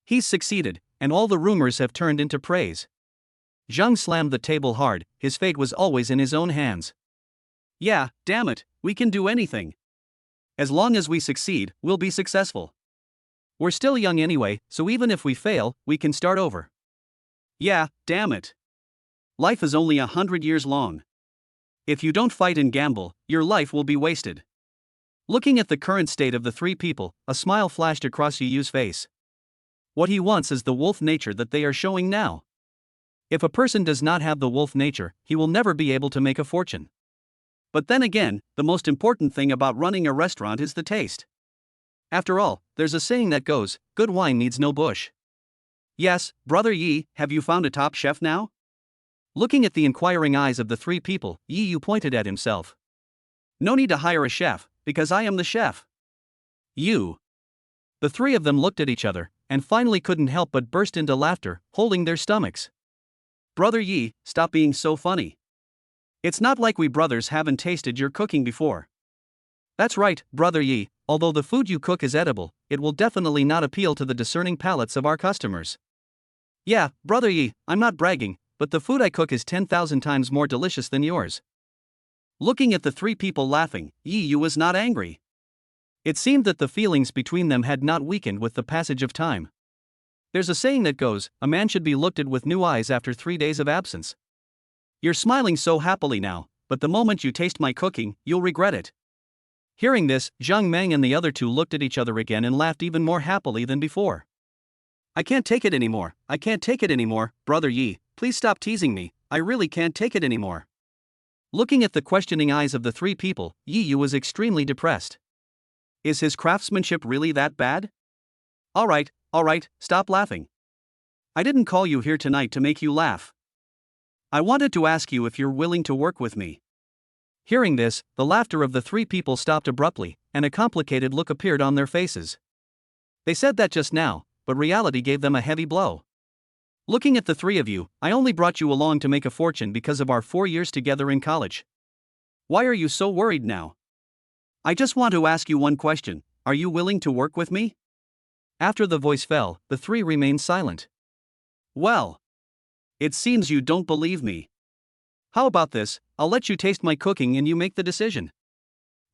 He's succeeded, and all the rumors have turned into praise. Zhang slammed the table hard, his fate was always in his own hands. Yeah, damn it, we can do anything. As long as we succeed, we'll be successful. We're still young anyway, so even if we fail, we can start over. Yeah, damn it. Life is only 100 years long. If you don't fight and gamble, your life will be wasted. Looking at the current state of the three people, a smile flashed across Yi Yu's face. What he wants is the wolf nature that they are showing now. If a person does not have the wolf nature, he will never be able to make a fortune. But then again, the most important thing about running a restaurant is the taste. After all, there's a saying that goes, good wine needs no bush. Yes, Brother Yi, have you found a top chef now? Looking at the inquiring eyes of the three people, Yi Yu pointed at himself. No need to hire a chef, because I am the chef. You. The three of them looked at each other, and finally couldn't help but burst into laughter, holding their stomachs. Brother Yi, stop being so funny. It's not like we brothers haven't tasted your cooking before. That's right, Brother Yi, although the food you cook is edible, it will definitely not appeal to the discerning palates of our customers. Yeah, Brother Yi, I'm not bragging, but the food I cook is 10,000 times more delicious than yours. Looking at the three people laughing, Yi Yu was not angry. It seemed that the feelings between them had not weakened with the passage of time. There's a saying that goes, a man should be looked at with new eyes after 3 days of absence. You're smiling so happily now, but the moment you taste my cooking, you'll regret it. Hearing this, Zhang Meng and the other two looked at each other again and laughed even more happily than before. I can't take it anymore, I can't take it anymore, Brother Yi, please stop teasing me, I really can't take it anymore. Looking at the questioning eyes of the three people, Yi Yu was extremely depressed. Is his craftsmanship really that bad? Alright, stop laughing. I didn't call you here tonight to make you laugh. I wanted to ask you if you're willing to work with me. Hearing this, the laughter of the three people stopped abruptly, and a complicated look appeared on their faces. They said that just now, but reality gave them a heavy blow. Looking at the three of you, I only brought you along to make a fortune because of our 4 years together in college. Why are you so worried now? I just want to ask you one question, are you willing to work with me? After the voice fell, the three remained silent. Well, it seems you don't believe me. How about this, I'll let you taste my cooking and you make the decision.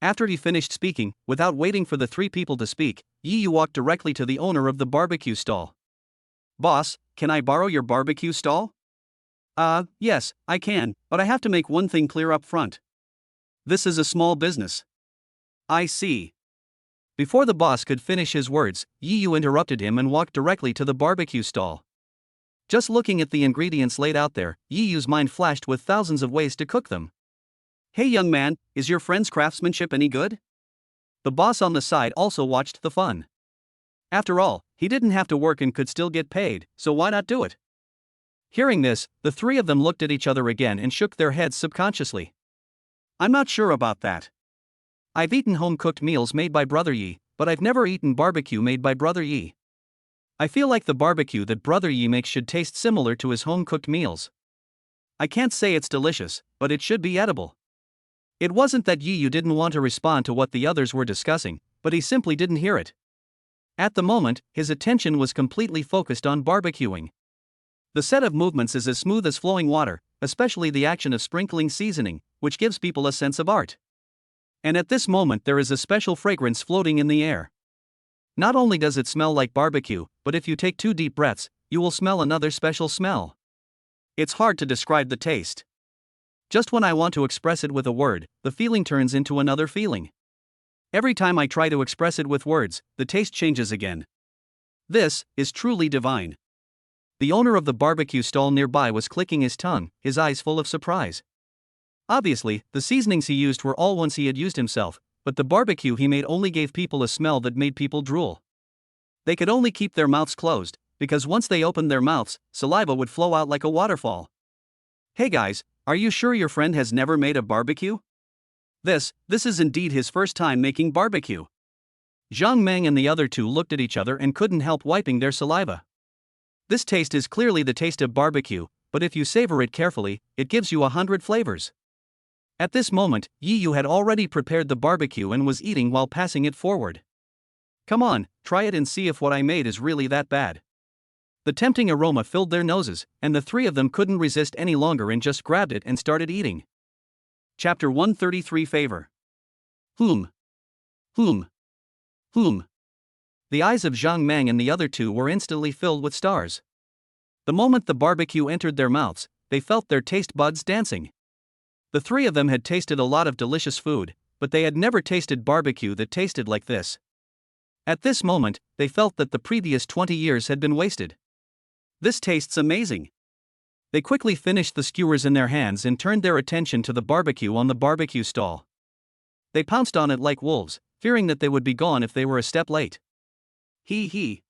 After he finished speaking, without waiting for the three people to speak, Yi Yu walked directly to the owner of the barbecue stall. Boss, can I borrow your barbecue stall? Yes, I can, but I have to make one thing clear up front. This is a small business. I see. Before the boss could finish his words, Yi Yu interrupted him and walked directly to the barbecue stall. Just looking at the ingredients laid out there, Yi Yu's mind flashed with thousands of ways to cook them. Hey young man, is your friend's craftsmanship any good? The boss on the side also watched the fun. After all, he didn't have to work and could still get paid, so why not do it? Hearing this, the three of them looked at each other again and shook their heads subconsciously. I'm not sure about that. I've eaten home-cooked meals made by Brother Yi, but I've never eaten barbecue made by Brother Yi. I feel like the barbecue that Brother Yi makes should taste similar to his home-cooked meals. I can't say it's delicious, but it should be edible. It wasn't that Yi Yu didn't want to respond to what the others were discussing, but he simply didn't hear it. At the moment, his attention was completely focused on barbecuing. The set of movements is as smooth as flowing water, especially the action of sprinkling seasoning, which gives people a sense of art. And at this moment there is a special fragrance floating in the air. Not only does it smell like barbecue, but if you take 2 deep breaths, you will smell another special smell. It's hard to describe the taste. Just when I want to express it with a word, the feeling turns into another feeling. Every time I try to express it with words, the taste changes again. This is truly divine. The owner of the barbecue stall nearby was clicking his tongue, his eyes full of surprise. Obviously, the seasonings he used were all ones he had used himself, but the barbecue he made only gave people a smell that made people drool. They could only keep their mouths closed, because once they opened their mouths, saliva would flow out like a waterfall. Hey guys, are you sure your friend has never made a barbecue? This is indeed his first time making barbecue. Zhang Meng and the other two looked at each other and couldn't help wiping their saliva. This taste is clearly the taste of barbecue, but if you savor it carefully, it gives you 100 flavors. At this moment, Yi Yu had already prepared the barbecue and was eating while passing it forward. Come on, try it and see if what I made is really that bad. The tempting aroma filled their noses, and the three of them couldn't resist any longer and just grabbed it and started eating. Chapter 133 Favor. Whom. The eyes of Zhang Meng and the other two were instantly filled with stars. The moment the barbecue entered their mouths, they felt their taste buds dancing. The three of them had tasted a lot of delicious food, but they had never tasted barbecue that tasted like this. At this moment, they felt that the previous 20 years had been wasted. This tastes amazing. They quickly finished the skewers in their hands and turned their attention to the barbecue on the barbecue stall. They pounced on it like wolves, fearing that they would be gone if they were a step late. He.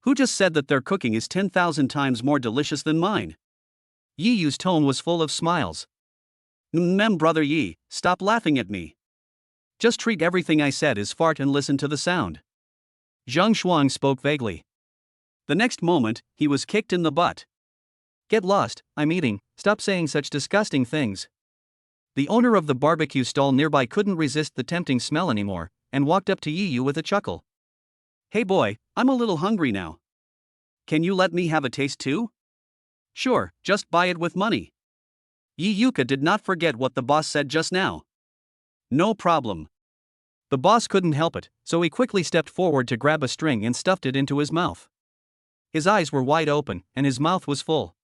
Who just said that their cooking is 10,000 times more delicious than mine? Yi Yu's tone was full of smiles. Brother Yi, stop laughing at me. Just treat everything I said as fart and listen to the sound. Zhang Shuang spoke vaguely. The next moment, he was kicked in the butt. Get lost, I'm eating, stop saying such disgusting things. The owner of the barbecue stall nearby couldn't resist the tempting smell anymore, and walked up to Yi Yu with a chuckle. Hey boy, I'm a little hungry now. Can you let me have a taste too? Sure, just buy it with money. Yi Yuka did not forget what the boss said just now. No problem. The boss couldn't help it, so he quickly stepped forward to grab a string and stuffed it into his mouth. His eyes were wide open, and his mouth was full.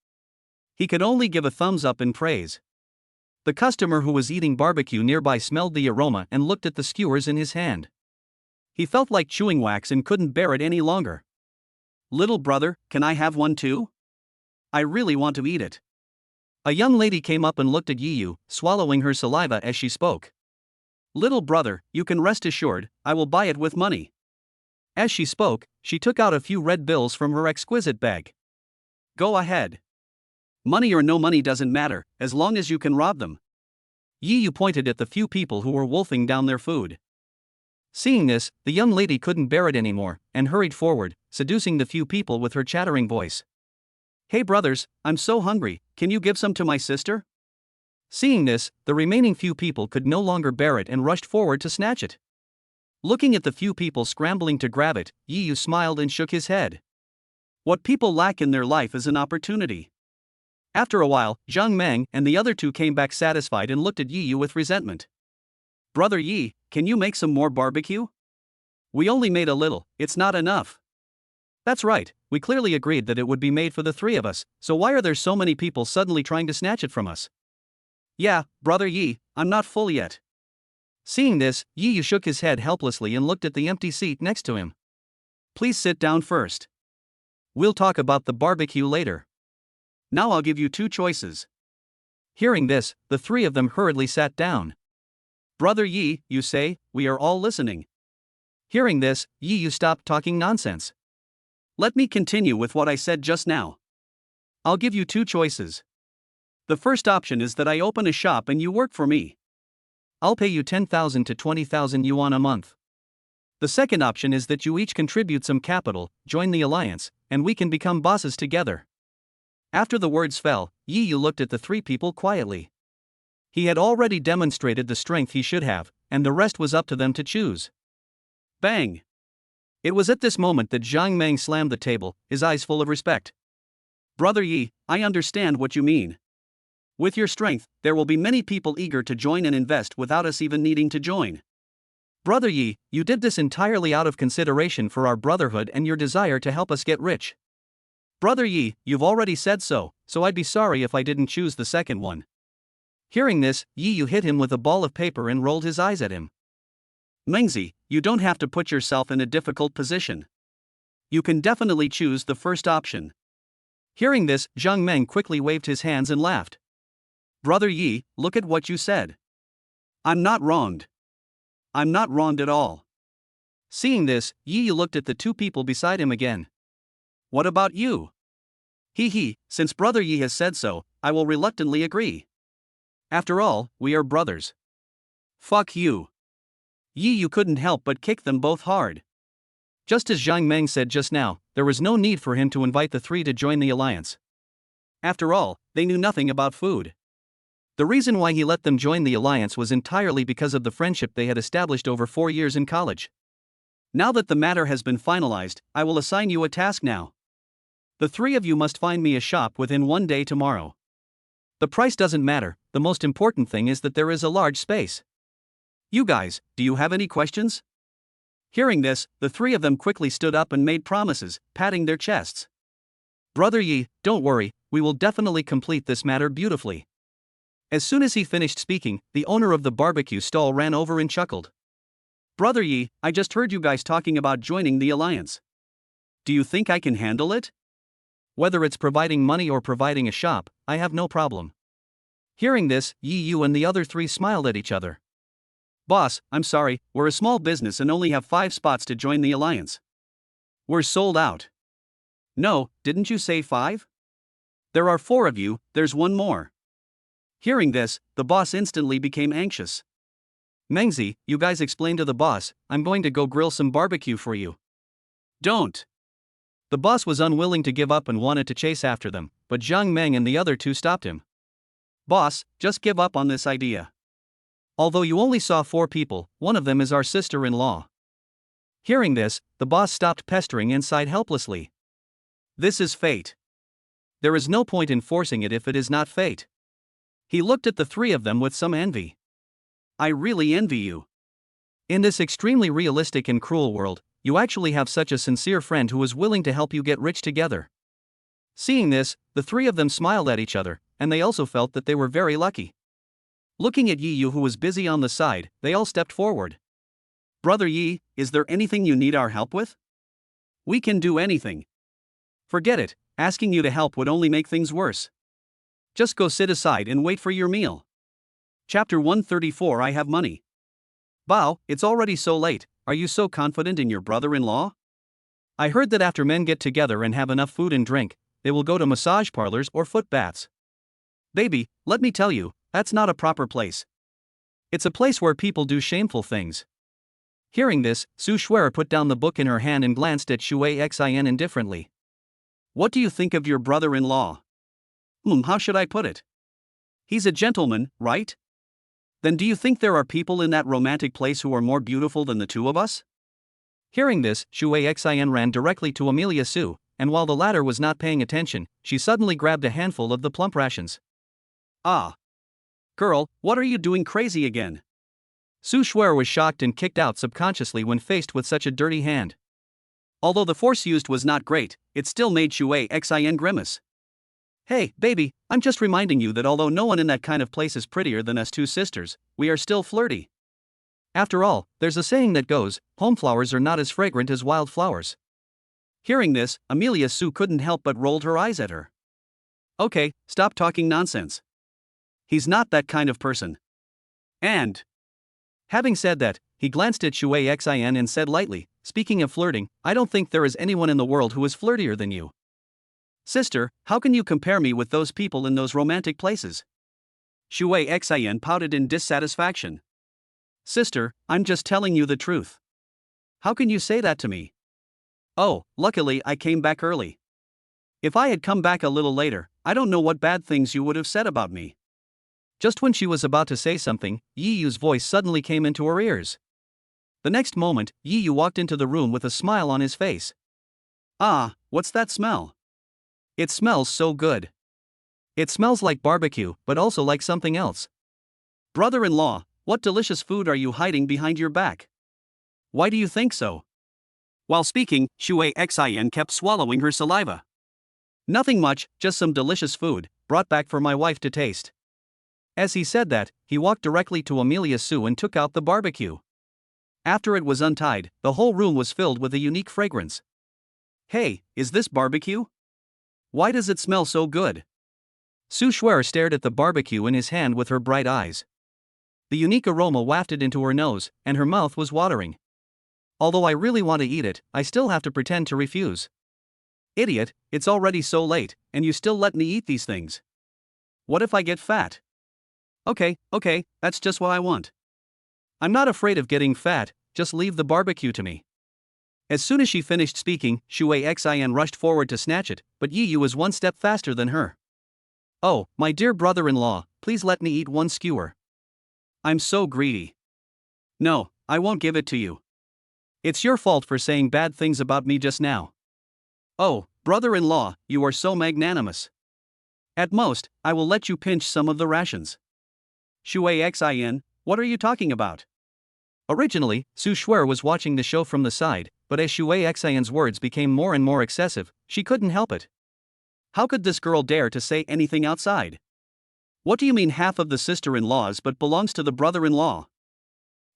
He could only give a thumbs up in praise. The customer who was eating barbecue nearby smelled the aroma and looked at the skewers in his hand. He felt like chewing wax and couldn't bear it any longer. Little brother, can I have one too? I really want to eat it. A young lady came up and looked at Yi Yu, swallowing her saliva as she spoke. Little brother, you can rest assured, I will buy it with money. As she spoke, she took out a few red bills from her exquisite bag. Go ahead. Money or no money doesn't matter, as long as you can rob them. Yi Yu pointed at the few people who were wolfing down their food. Seeing this, the young lady couldn't bear it anymore, and hurried forward, seducing the few people with her chattering voice. Hey brothers, I'm so hungry, can you give some to my sister? Seeing this, the remaining few people could no longer bear it and rushed forward to snatch it. Looking at the few people scrambling to grab it, Yi Yu smiled and shook his head. What people lack in their life is an opportunity. After a while, Zhang Meng and the other two came back satisfied and looked at Yi Yu with resentment. Brother Yi, can you make some more barbecue? We only made a little, it's not enough. That's right, we clearly agreed that it would be made for the three of us, so why are there so many people suddenly trying to snatch it from us? Yeah, brother Yi, I'm not full yet. Seeing this, Yi Yu shook his head helplessly and looked at the empty seat next to him. Please sit down first. We'll talk about the barbecue later. Now I'll give you two choices. Hearing this, the three of them hurriedly sat down. Brother Yi, you say, we are all listening. Hearing this, Yi Yu stopped talking nonsense. Let me continue with what I said just now. I'll give you two choices. The first option is that I open a shop and you work for me. I'll pay you 10,000 to 20,000 yuan a month. The second option is that you each contribute some capital, join the alliance, and we can become bosses together. After the words fell, Yi Yu looked at the three people quietly. He had already demonstrated the strength he should have, and the rest was up to them to choose. Bang! It was at this moment that Zhang Meng slammed the table, his eyes full of respect. Brother Yi, I understand what you mean. With your strength, there will be many people eager to join and invest without us even needing to join. Brother Yi, you did this entirely out of consideration for our brotherhood and your desire to help us get rich. Brother Yi, you've already said so I'd be sorry if I didn't choose the second one. Hearing this, Yi Yu hit him with a ball of paper and rolled his eyes at him. Mengzi, you don't have to put yourself in a difficult position. You can definitely choose the first option. Hearing this, Zhang Meng quickly waved his hands and laughed. Brother Yi, look at what you said. I'm not wronged. I'm not wronged at all. Seeing this, Yi Yu looked at the two people beside him again. What about you? Since Brother Yi has said so, I will reluctantly agree. After all, we are brothers. Fuck you. Yi Yu couldn't help but kick them both hard. Just as Zhang Meng said just now, there was no need for him to invite the three to join the alliance. After all, they knew nothing about food. The reason why he let them join the alliance was entirely because of the friendship they had established over 4 years in college. Now that the matter has been finalized, I will assign you a task now. The three of you must find me a shop within 1 day tomorrow. The price doesn't matter, the most important thing is that there is a large space. You guys, do you have any questions? Hearing this, the three of them quickly stood up and made promises, patting their chests. Brother Yi, don't worry, we will definitely complete this matter beautifully. As soon as he finished speaking, the owner of the barbecue stall ran over and chuckled. Brother Yi, I just heard you guys talking about joining the alliance. Do you think I can handle it? Whether it's providing money or providing a shop, I have no problem. Hearing this, Yi Yu and the other three smiled at each other. Boss, I'm sorry, we're a small business and only have 5 spots to join the alliance. We're sold out. No, didn't you say 5? There are 4 of you, there's one more. Hearing this, the boss instantly became anxious. Mengzi, you guys explain to the boss, I'm going to go grill some barbecue for you. Don't. The boss was unwilling to give up and wanted to chase after them, but Zhang Meng and the other two stopped him. Boss, just give up on this idea. Although you only saw 4 people, one of them is our sister-in-law. Hearing this, the boss stopped pestering and sighed helplessly. This is fate. There is no point in forcing it if it is not fate. He looked at the three of them with some envy. I really envy you. In this extremely realistic and cruel world, you actually have such a sincere friend who is willing to help you get rich together. Seeing this, the three of them smiled at each other, and they also felt that they were very lucky. Looking at Yi Yu who was busy on the side, they all stepped forward. Brother Yi, is there anything you need our help with? We can do anything. Forget it, asking you to help would only make things worse. Just go sit aside and wait for your meal. Chapter 134 I have money. Bao, it's already so late, are you so confident in your brother-in-law? I heard that after men get together and have enough food and drink, they will go to massage parlors or foot baths. Baby, let me tell you, that's not a proper place. It's a place where people do shameful things. Hearing this, Su Shuer put down the book in her hand and glanced at Shui Xin indifferently. What do you think of your brother-in-law? How should I put it? He's a gentleman, right? Then do you think there are people in that romantic place who are more beautiful than the two of us? Hearing this, Shui Xin ran directly to Amelia Su, and while the latter was not paying attention, she suddenly grabbed a handful of the plump rations. Ah! Girl, what are you doing crazy again? Su Shuer was shocked and kicked out subconsciously when faced with such a dirty hand. Although the force used was not great, it still made Shui Xin grimace. Hey, baby, I'm just reminding you that although no one in that kind of place is prettier than us two sisters, we are still flirty. After all, there's a saying that goes, home flowers are not as fragrant as wild flowers. Hearing this, Amelia Sue couldn't help but rolled her eyes at her. Okay, stop talking nonsense. He's not that kind of person. And, having said that, he glanced at Shui Xin and said lightly, speaking of flirting, I don't think there is anyone in the world who is flirtier than you. Sister, how can you compare me with those people in those romantic places? Shui Xin pouted in dissatisfaction. Sister, I'm just telling you the truth. How can you say that to me? Oh, luckily I came back early. If I had come back a little later, I don't know what bad things you would have said about me. Just when she was about to say something, Yi Yu's voice suddenly came into her ears. The next moment, Yi Yu walked into the room with a smile on his face. Ah, what's that smell? It smells so good. It smells like barbecue, but also like something else. Brother-in-law, what delicious food are you hiding behind your back? Why do you think so? While speaking, Shui Xin kept swallowing her saliva. Nothing much, just some delicious food, brought back for my wife to taste. As he said that, he walked directly to Amelia Sue and took out the barbecue. After it was untied, the whole room was filled with a unique fragrance. Hey, is this barbecue? Why does it smell so good? Su Shuer stared at the barbecue in his hand with her bright eyes. The unique aroma wafted into her nose, and her mouth was watering. Although I really want to eat it, I still have to pretend to refuse. Idiot, it's already so late, and you still let me eat these things. What if I get fat? Okay, that's just what I want. I'm not afraid of getting fat, just leave the barbecue to me. As soon as she finished speaking, Shui Xin rushed forward to snatch it, but Yi Yu was one step faster than her. Oh, my dear brother-in-law, please let me eat one skewer. I'm so greedy. No, I won't give it to you. It's your fault for saying bad things about me just now. Oh, brother-in-law, you are so magnanimous. At most, I will let you pinch some of the rations. Shui Xin, what are you talking about? Originally, Su Shuer was watching the show from the side, but as Shui Xin's words became more and more excessive, she couldn't help it. How could this girl dare to say anything outside? What do you mean half of the sister-in-laws but belongs to the brother-in-law?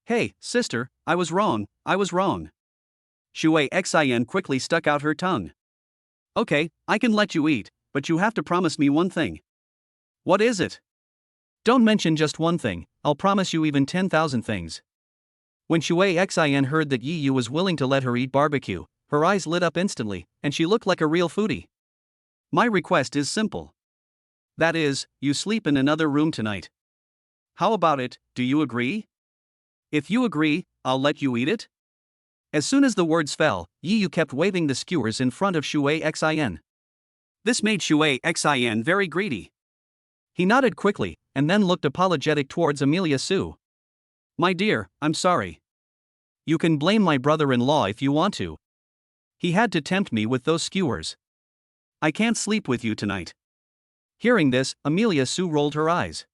Hey, sister, I was wrong. Shui Xin quickly stuck out her tongue. Okay, I can let you eat, but you have to promise me one thing. What is it? Don't mention just one thing, I'll promise you even 10,000 things. When Shui Xin heard that Yi Yu was willing to let her eat barbecue, her eyes lit up instantly, and she looked like a real foodie. My request is simple. That is, you sleep in another room tonight. How about it, do you agree? If you agree, I'll let you eat it? As soon as the words fell, Yi Yu kept waving the skewers in front of Shui Xin. This made Shui Xin very greedy. He nodded quickly, and then looked apologetic towards Amelia Sue. My dear, I'm sorry. You can blame my brother-in-law if you want to. He had to tempt me with those skewers. I can't sleep with you tonight. Hearing this, Amelia Sue rolled her eyes.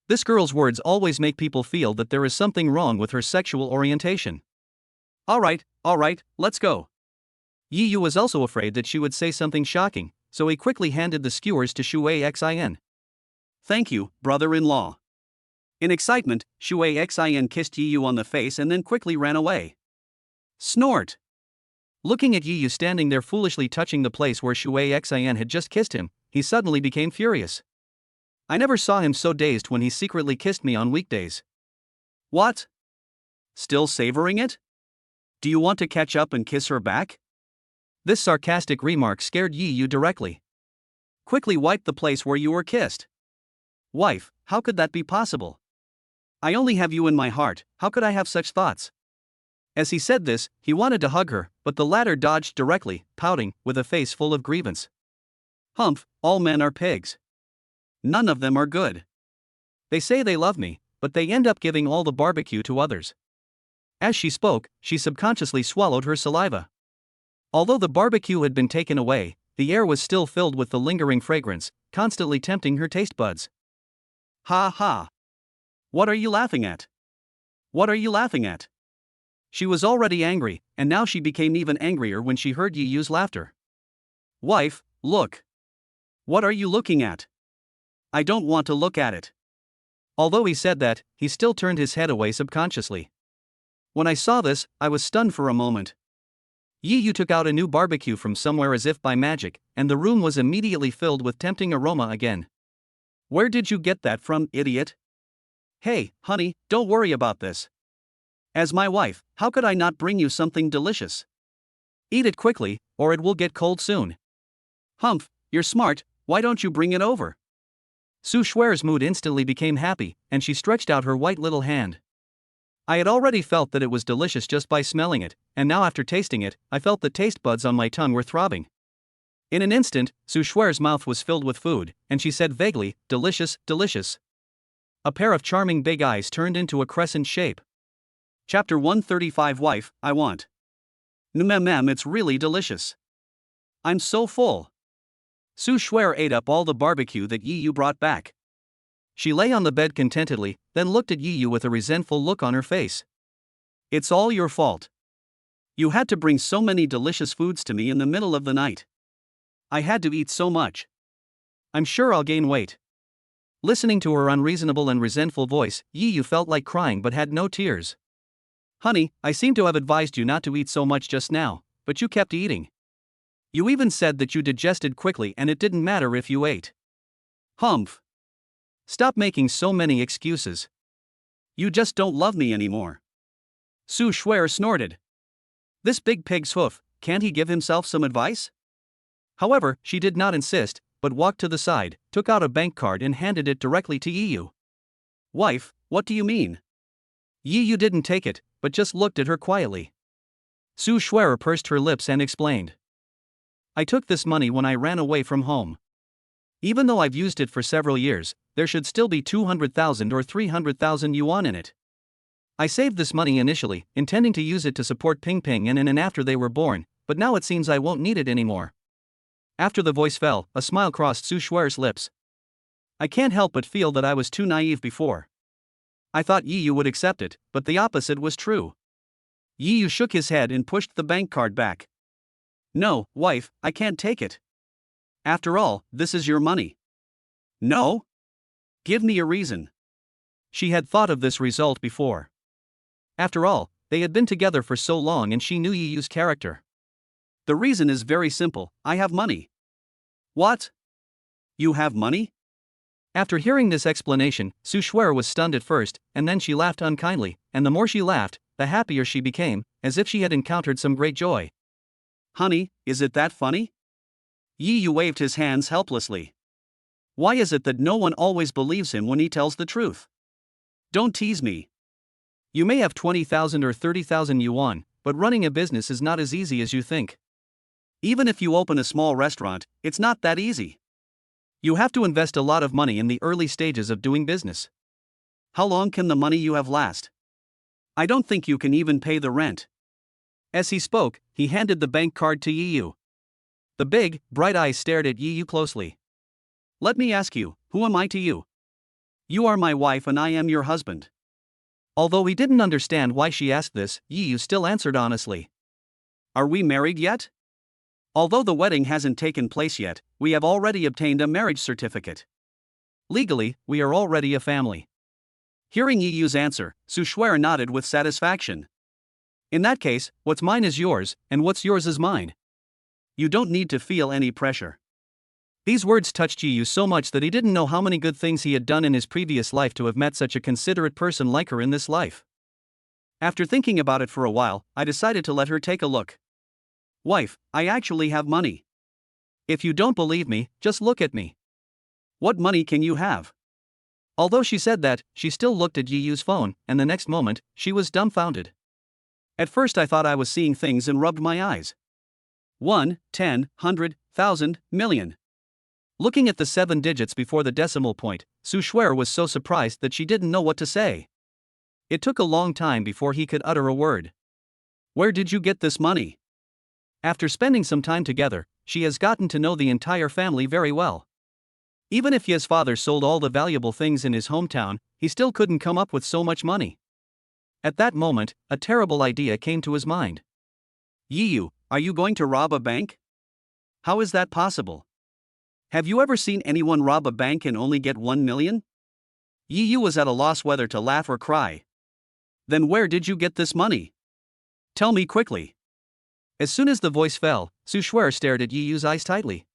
This girl's words always make people feel that there is something wrong with her sexual orientation. All right, let's go. Yi Yu was also afraid that she would say something shocking, so he quickly handed the skewers to Shui Xin. Thank you, brother-in-law. In excitement, Shui Xin kissed Yi Yu on the face and then quickly ran away. Snort! Looking at Yi Yu standing there foolishly touching the place where Shui Xin had just kissed him, he suddenly became furious. I never saw him so dazed when he secretly kissed me on weekdays. What? Still savoring it? Do you want to catch up and kiss her back? This sarcastic remark scared Yi Yu directly. Quickly wipe the place where you were kissed. Wife, how could that be possible? I only have you in my heart, how could I have such thoughts? As he said this, he wanted to hug her, but the latter dodged directly, pouting, with a face full of grievance. Humph, all men are pigs. None of them are good. They say they love me, but they end up giving all the barbecue to others. As she spoke, she subconsciously swallowed her saliva. Although the barbecue had been taken away, the air was still filled with the lingering fragrance, constantly tempting her taste buds. Ha ha! What are you laughing at? What are you laughing at? She was already angry, and now she became even angrier when she heard Yiyu's laughter. Wife, look. What are you looking at? I don't want to look at it. Although he said that, he still turned his head away subconsciously. When I saw this, I was stunned for a moment. Yiyu took out a new barbecue from somewhere as if by magic, and the room was immediately filled with tempting aroma again. Where did you get that from, idiot? Hey, honey, don't worry about this. As my wife, how could I not bring you something delicious? Eat it quickly, or it will get cold soon. Humph, you're smart, why don't you bring it over? Su Shuer's mood instantly became happy, and she stretched out her white little hand. I had already felt that it was delicious just by smelling it, and now after tasting it, I felt the taste buds on my tongue were throbbing. In an instant, Su Shuer's mouth was filled with food, and she said vaguely, delicious, delicious. A pair of charming big eyes turned into a crescent shape. Chapter 135 Wife, I want. It's really delicious. I'm so full. Su Shuer ate up all the barbecue that Yiyu brought back. She lay on the bed contentedly, then looked at Yiyu with a resentful look on her face. It's all your fault. You had to bring so many delicious foods to me in the middle of the night. I had to eat so much. I'm sure I'll gain weight. Listening to her unreasonable and resentful voice, Yiyu felt like crying but had no tears. Honey, I seem to have advised you not to eat so much just now, but you kept eating. You even said that you digested quickly and it didn't matter if you ate. Humph. Stop making so many excuses. You just don't love me anymore. Su Shuer snorted. This big pig's hoof, can't he give himself some advice? However, she did not insist, but walked to the side, took out a bank card and handed it directly to Yiyu. Wife, what do you mean? Yiyu didn't take it, but just looked at her quietly. Su Shuer pursed her lips and explained. I took this money when I ran away from home. Even though I've used it for several years, there should still be 200,000 or 300,000 yuan in it. I saved this money initially, intending to use it to support Ping Ping and after they were born, but now it seems I won't need it anymore. After the voice fell, a smile crossed Su Shuer's lips. I can't help but feel that I was too naive before. I thought Yiyu would accept it, but the opposite was true. Yiyu shook his head and pushed the bank card back. No, wife, I can't take it. After all, this is your money. No? Give me a reason. She had thought of this result before. After all, they had been together for so long and she knew Yiyu's character. The reason is very simple, I have money. What? You have money? After hearing this explanation, Su Shuer was stunned at first, and then she laughed unkindly, and the more she laughed, the happier she became, as if she had encountered some great joy. Honey, is it that funny? Yiyu waved his hands helplessly. Why is it that no one always believes him when he tells the truth? Don't tease me. You may have 20,000 or 30,000 yuan, but running a business is not as easy as you think. Even if you open a small restaurant, it's not that easy. You have to invest a lot of money in the early stages of doing business. How long can the money you have last? I don't think you can even pay the rent. As he spoke, he handed the bank card to Yiyu. The big, bright eyes stared at Yiyu closely. Let me ask you, who am I to you? You are my wife and I am your husband. Although he didn't understand why she asked this, Yiyu still answered honestly. Are we married yet? Although the wedding hasn't taken place yet, we have already obtained a marriage certificate. Legally, we are already a family. Hearing Yiyu's answer, Su Shuer nodded with satisfaction. In that case, what's mine is yours, and what's yours is mine. You don't need to feel any pressure. These words touched Yiyu so much that he didn't know how many good things he had done in his previous life to have met such a considerate person like her in this life. After thinking about it for a while, I decided to let her take a look. Wife, I actually have money. If you don't believe me, just look at me. What money can you have? Although she said that, she still looked at Yiyu's phone, and the next moment, she was dumbfounded. At first I thought I was seeing things and rubbed my eyes. 1, 10, 100, 1,000, million. Looking at the 7 digits before the decimal point, Su Shuer was so surprised that she didn't know what to say. It took a long time before he could utter a word. Where did you get this money? After spending some time together, she has gotten to know the entire family very well. Even if his father sold all the valuable things in his hometown, he still couldn't come up with so much money. At that moment, a terrible idea came to his mind. Yiyu, are you going to rob a bank? How is that possible? Have you ever seen anyone rob a bank and only get 1 million? Yiyu was at a loss whether to laugh or cry. Then where did you get this money? Tell me quickly. As soon as the voice fell, Su Shuer stared at Yiyu's eyes tightly.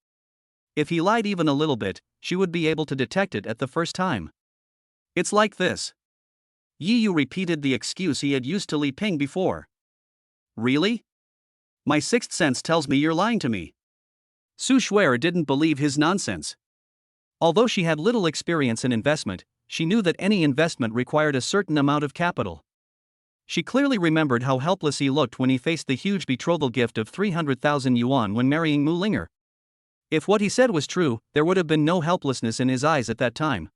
If he lied even a little bit, she would be able to detect it at the first time. It's like this. Yiyu repeated the excuse he had used to Li Ping before. Really? My sixth sense tells me you're lying to me. Su Shuer didn't believe his nonsense. Although she had little experience in investment, she knew that any investment required a certain amount of capital. She clearly remembered how helpless he looked when he faced the huge betrothal gift of 300,000 yuan when marrying Mu Linger. If what he said was true, there would have been no helplessness in his eyes at that time.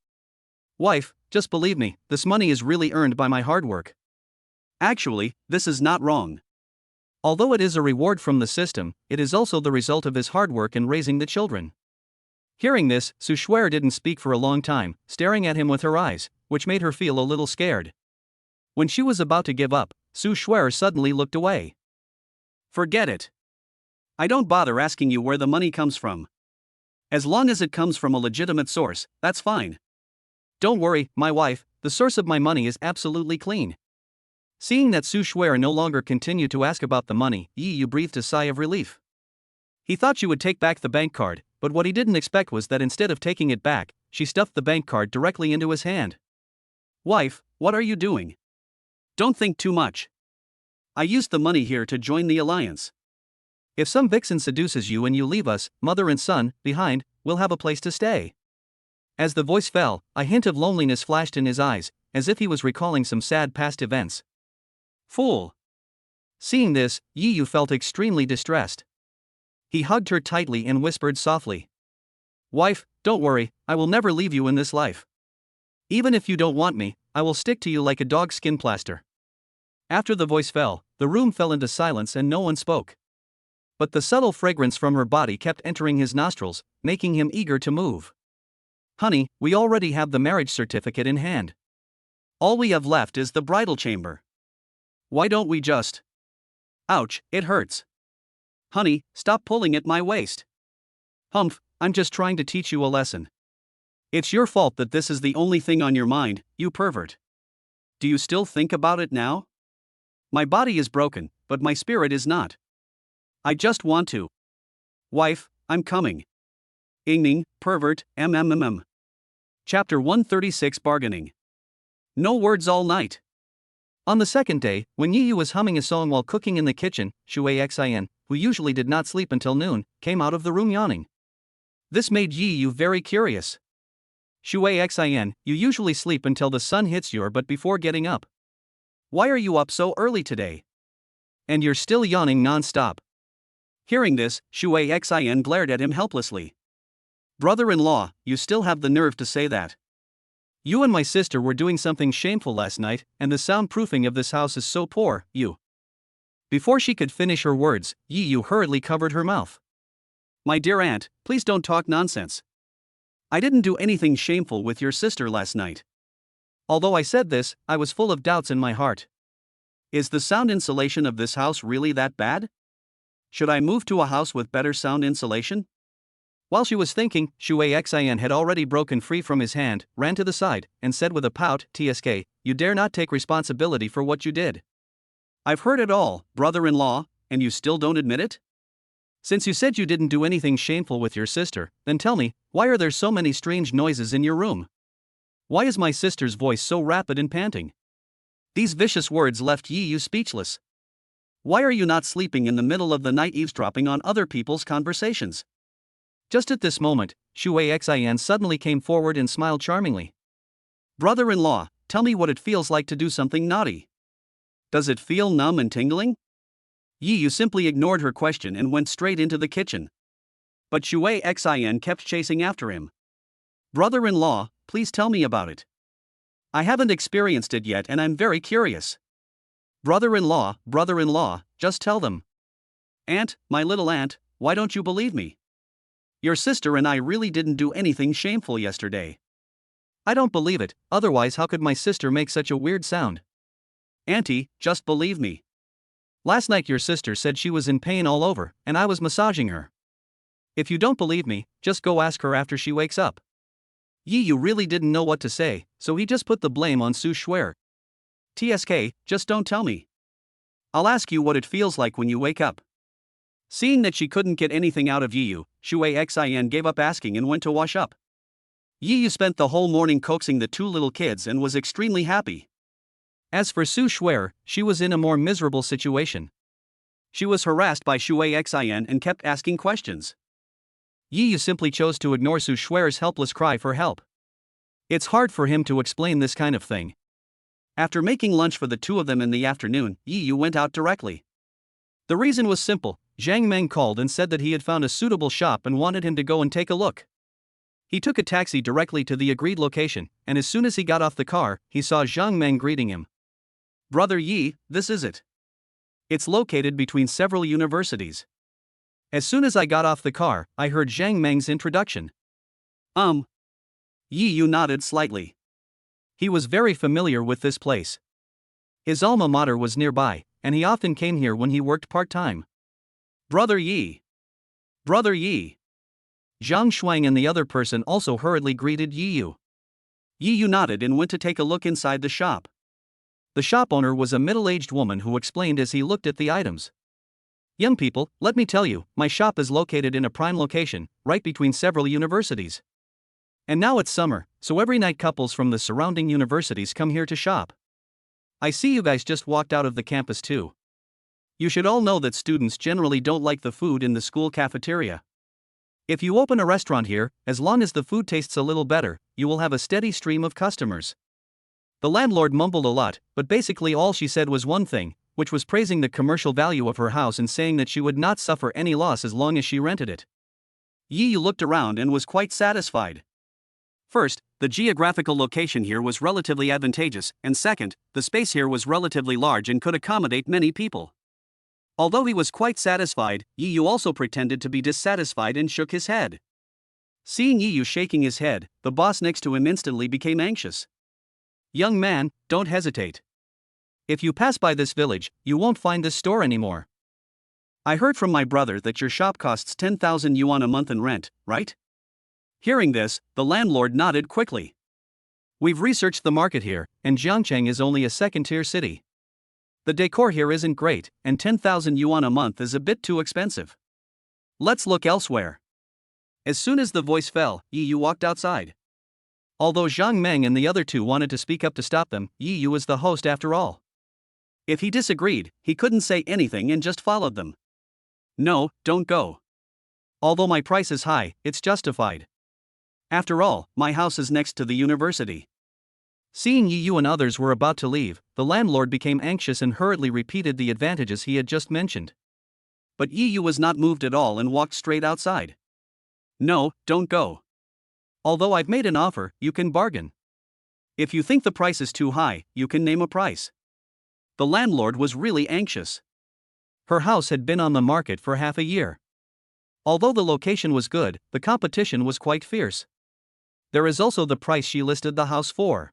Wife, just believe me, this money is really earned by my hard work. Actually, this is not wrong. Although it is a reward from the system, it is also the result of his hard work in raising the children. Hearing this, Su Shuer didn't speak for a long time, staring at him with her eyes, which made her feel a little scared. When she was about to give up, Su Shuer suddenly looked away. Forget it. I don't bother asking you where the money comes from. As long as it comes from a legitimate source, that's fine. Don't worry, my wife, the source of my money is absolutely clean. Seeing that Su Shuer no longer continued to ask about the money, Yiyu breathed a sigh of relief. He thought she would take back the bank card, but what he didn't expect was that instead of taking it back, she stuffed the bank card directly into his hand. Wife, what are you doing? Don't think too much. I used the money here to join the alliance. If some vixen seduces you and you leave us, mother and son, behind, we'll have a place to stay. As the voice fell, a hint of loneliness flashed in his eyes, as if he was recalling some sad past events. Fool! Seeing this, Yiyu felt extremely distressed. He hugged her tightly and whispered softly. Wife, don't worry, I will never leave you in this life. Even if you don't want me, I will stick to you like a dog's skin plaster. After the voice fell, the room fell into silence and no one spoke. But the subtle fragrance from her body kept entering his nostrils, making him eager to move. Honey, we already have the marriage certificate in hand. All we have left is the bridal chamber. Why don't we just... Ouch, it hurts. Honey, stop pulling at my waist. Humph, I'm just trying to teach you a lesson. It's your fault that this is the only thing on your mind, you pervert. Do you still think about it now? My body is broken, but my spirit is not. I just want to. Wife, I'm coming. Ingning, pervert, mmm. Chapter 136 Bargaining. No words all night. On the second day, when Yiyu was humming a song while cooking in the kitchen, Shui Xin, who usually did not sleep until noon, came out of the room yawning. This made Yiyu very curious. Shui Xin, you usually sleep until the sun hits your butt before getting up. Why are you up so early today? And you're still yawning non-stop. Hearing this, Shui Xin glared at him helplessly. Brother-in-law, you still have the nerve to say that. You and my sister were doing something shameful last night, and the soundproofing of this house is so poor, you. Before she could finish her words, Yiyu hurriedly covered her mouth. My dear aunt, please don't talk nonsense. I didn't do anything shameful with your sister last night. Although I said this, I was full of doubts in my heart. Is the sound insulation of this house really that bad? Should I move to a house with better sound insulation? While she was thinking, Shui Xin had already broken free from his hand, ran to the side, and said with a pout, "Tsk, you dare not take responsibility for what you did. I've heard it all, brother-in-law, and you still don't admit it? Since you said you didn't do anything shameful with your sister, then tell me, why are there so many strange noises in your room? Why is my sister's voice so rapid and panting?" These vicious words left Yiyu speechless. Why are you not sleeping in the middle of the night eavesdropping on other people's conversations? Just at this moment, Shui Xin suddenly came forward and smiled charmingly. Brother-in-law, tell me what it feels like to do something naughty. Does it feel numb and tingling? Yiyu simply ignored her question and went straight into the kitchen. But Shui Xin kept chasing after him. Brother-in-law, please tell me about it. I haven't experienced it yet and I'm very curious. Brother-in-law, just tell them. Aunt, my little aunt, why don't you believe me? Your sister and I really didn't do anything shameful yesterday. I don't believe it, otherwise how could my sister make such a weird sound? Auntie, just believe me. Last night your sister said she was in pain all over, and I was massaging her. If you don't believe me, just go ask her after she wakes up. Yi Yu really didn't know what to say, so he just put the blame on Su Shuer. TSK, just don't tell me. I'll ask you what it feels like when you wake up. Seeing that she couldn't get anything out of Yi Yu, Shui Xin gave up asking and went to wash up. Yi Yu spent the whole morning coaxing the two little kids and was extremely happy. As for Su Shuer, she was in a more miserable situation. She was harassed by Shui Xin and kept asking questions. Yi Yu simply chose to ignore Su Shuer's helpless cry for help. It's hard for him to explain this kind of thing. After making lunch for the two of them in the afternoon, Yi Yu went out directly. The reason was simple. Zhang Meng called and said that he had found a suitable shop and wanted him to go and take a look. He took a taxi directly to the agreed location, and as soon as he got off the car, he saw Zhang Meng greeting him. Brother Yi, this is it. It's located between several universities. As soon as I got off the car, I heard Zhang Meng's introduction. Yi Yu nodded slightly. He was very familiar with this place. His alma mater was nearby, and he often came here when he worked part-time. Brother Yi. Brother Yi. Zhang Shuang and the other person also hurriedly greeted Yi Yu. Yi Yu nodded and went to take a look inside the shop. The shop owner was a middle-aged woman who explained as he looked at the items. Young people, let me tell you, my shop is located in a prime location, right between several universities. And now it's summer, so every night couples from the surrounding universities come here to shop. I see you guys just walked out of the campus too. You should all know that students generally don't like the food in the school cafeteria. If you open a restaurant here, as long as the food tastes a little better, you will have a steady stream of customers. The landlord mumbled a lot, but basically all she said was one thing, which was praising the commercial value of her house and saying that she would not suffer any loss as long as she rented it. Yi Yu looked around and was quite satisfied. First, the geographical location here was relatively advantageous, and second, the space here was relatively large and could accommodate many people. Although he was quite satisfied, Yi Yu also pretended to be dissatisfied and shook his head. Seeing Yi Yu shaking his head, the boss next to him instantly became anxious. Young man, don't hesitate. If you pass by this village, you won't find this store anymore. I heard from my brother that your shop costs 10,000 yuan a month in rent, right? Hearing this, the landlord nodded quickly. We've researched the market here, and Jiangcheng is only a second-tier city. The decor here isn't great, and 10,000 yuan a month is a bit too expensive. Let's look elsewhere. As soon as the voice fell, Yi Yu walked outside. Although Zhang Meng and the other two wanted to speak up to stop them, Yi Yu was the host after all. If he disagreed, he couldn't say anything and just followed them. No, don't go. Although my price is high, it's justified. After all, my house is next to the university. Seeing Yi Yu and others were about to leave, the landlord became anxious and hurriedly repeated the advantages he had just mentioned. But Yi Yu was not moved at all and walked straight outside. No, don't go. Although I've made an offer, you can bargain. If you think the price is too high, you can name a price. The landlord was really anxious. Her house had been on the market for half a year. Although the location was good, the competition was quite fierce. There is also the price she listed the house for.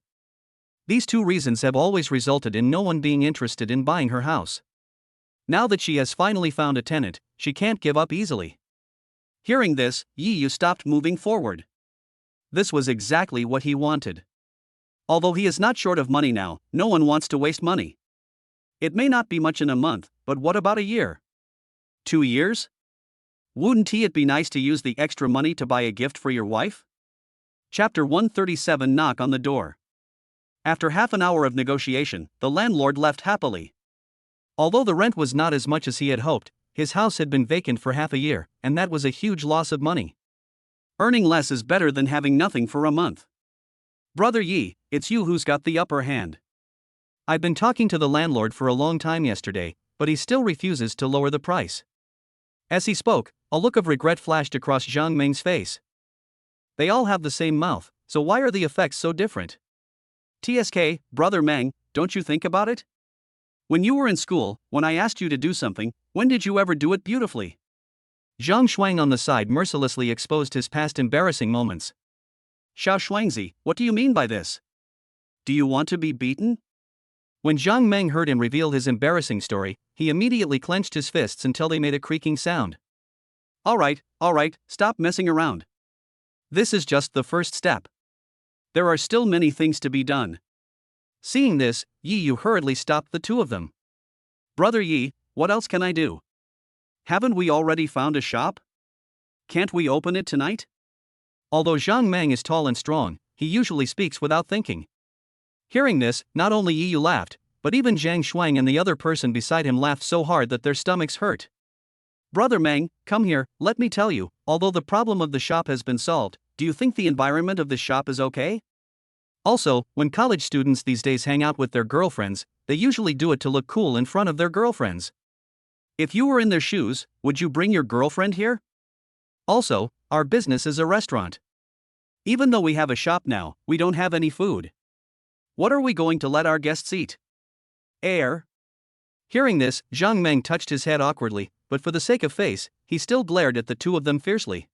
These two reasons have always resulted in no one being interested in buying her house. Now that she has finally found a tenant, she can't give up easily. Hearing this, Yi Yu stopped moving forward. This was exactly what he wanted. Although he is not short of money now, no one wants to waste money. It may not be much in a month, but what about a year? 2 years? Wouldn't it be nice to use the extra money to buy a gift for your wife? Chapter 137 Knock on the Door. After half an hour of negotiation, the landlord left happily. Although the rent was not as much as he had hoped, his house had been vacant for half a year, and that was a huge loss of money. Earning less is better than having nothing for a month. Brother Yi, it's you who's got the upper hand. I've been talking to the landlord for a long time yesterday, but he still refuses to lower the price. As he spoke, a look of regret flashed across Zhang Meng's face. They all have the same mouth, so why are the effects so different? TSK, Brother Meng, don't you think about it? When you were in school, when I asked you to do something, when did you ever do it beautifully? Zhang Shuang on the side mercilessly exposed his past embarrassing moments. Xiao Shuangzi, what do you mean by this? Do you want to be beaten? When Zhang Meng heard him reveal his embarrassing story, he immediately clenched his fists until they made a creaking sound. Alright, stop messing around. This is just the first step. There are still many things to be done. Seeing this, Yi Yu hurriedly stopped the two of them. Brother Yi, what else can I do? Haven't we already found a shop? Can't we open it tonight? Although Zhang Meng is tall and strong, he usually speaks without thinking. Hearing this, not only Yi Yu laughed, but even Zhang Shuang and the other person beside him laughed so hard that their stomachs hurt. Brother Meng, come here, let me tell you, although the problem of the shop has been solved, do you think the environment of this shop is okay? Also, when college students these days hang out with their girlfriends, they usually do it to look cool in front of their girlfriends. If you were in their shoes, would you bring your girlfriend here? Also, our business is a restaurant. Even though we have a shop now, we don't have any food. What are we going to let our guests eat? Air. Hearing this, Zhang Meng touched his head awkwardly, but for the sake of face, he still glared at the two of them fiercely.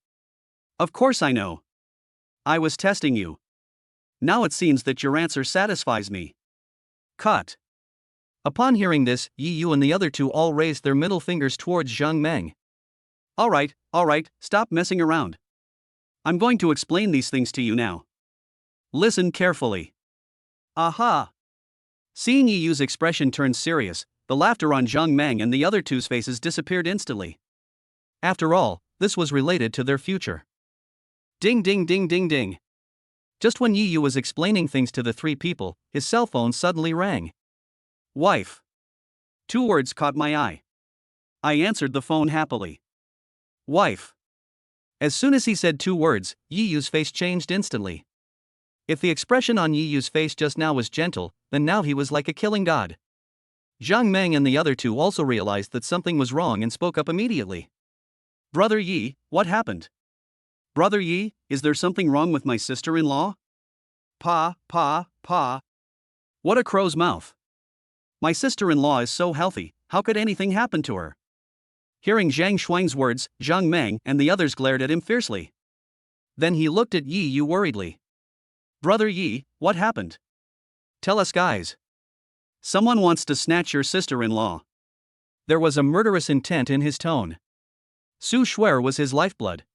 Of course I know. I was testing you. Now it seems that your answer satisfies me. Cut. Upon hearing this, Yi Yu and the other two all raised their middle fingers towards Zhang Meng. Alright, stop messing around. I'm going to explain these things to you now. Listen carefully. Aha! Seeing Yi Yu's expression turn serious, the laughter on Zhang Meng and the other two's faces disappeared instantly. After all, this was related to their future. Ding ding ding ding ding. Just when Yi Yu was explaining things to the three people, his cell phone suddenly rang. Wife. 2 words caught my eye. I answered the phone happily. Wife. As soon as he said 2 words, Yi Yu's face changed instantly. If the expression on Yi Yu's face just now was gentle, then now he was like a killing god. Zhang Meng and the other two also realized that something was wrong and spoke up immediately. Brother Yi, what happened? Brother Yi, is there something wrong with my sister-in-law? Pa. What a crow's mouth. My sister-in-law is so healthy, how could anything happen to her? Hearing Zhang Shuang's words, Zhang Meng and the others glared at him fiercely. Then he looked at Yi Yu worriedly. Brother Yi, what happened? Tell us guys. Someone wants to snatch your sister-in-law. There was a murderous intent in his tone. Su Shuer was his lifeblood.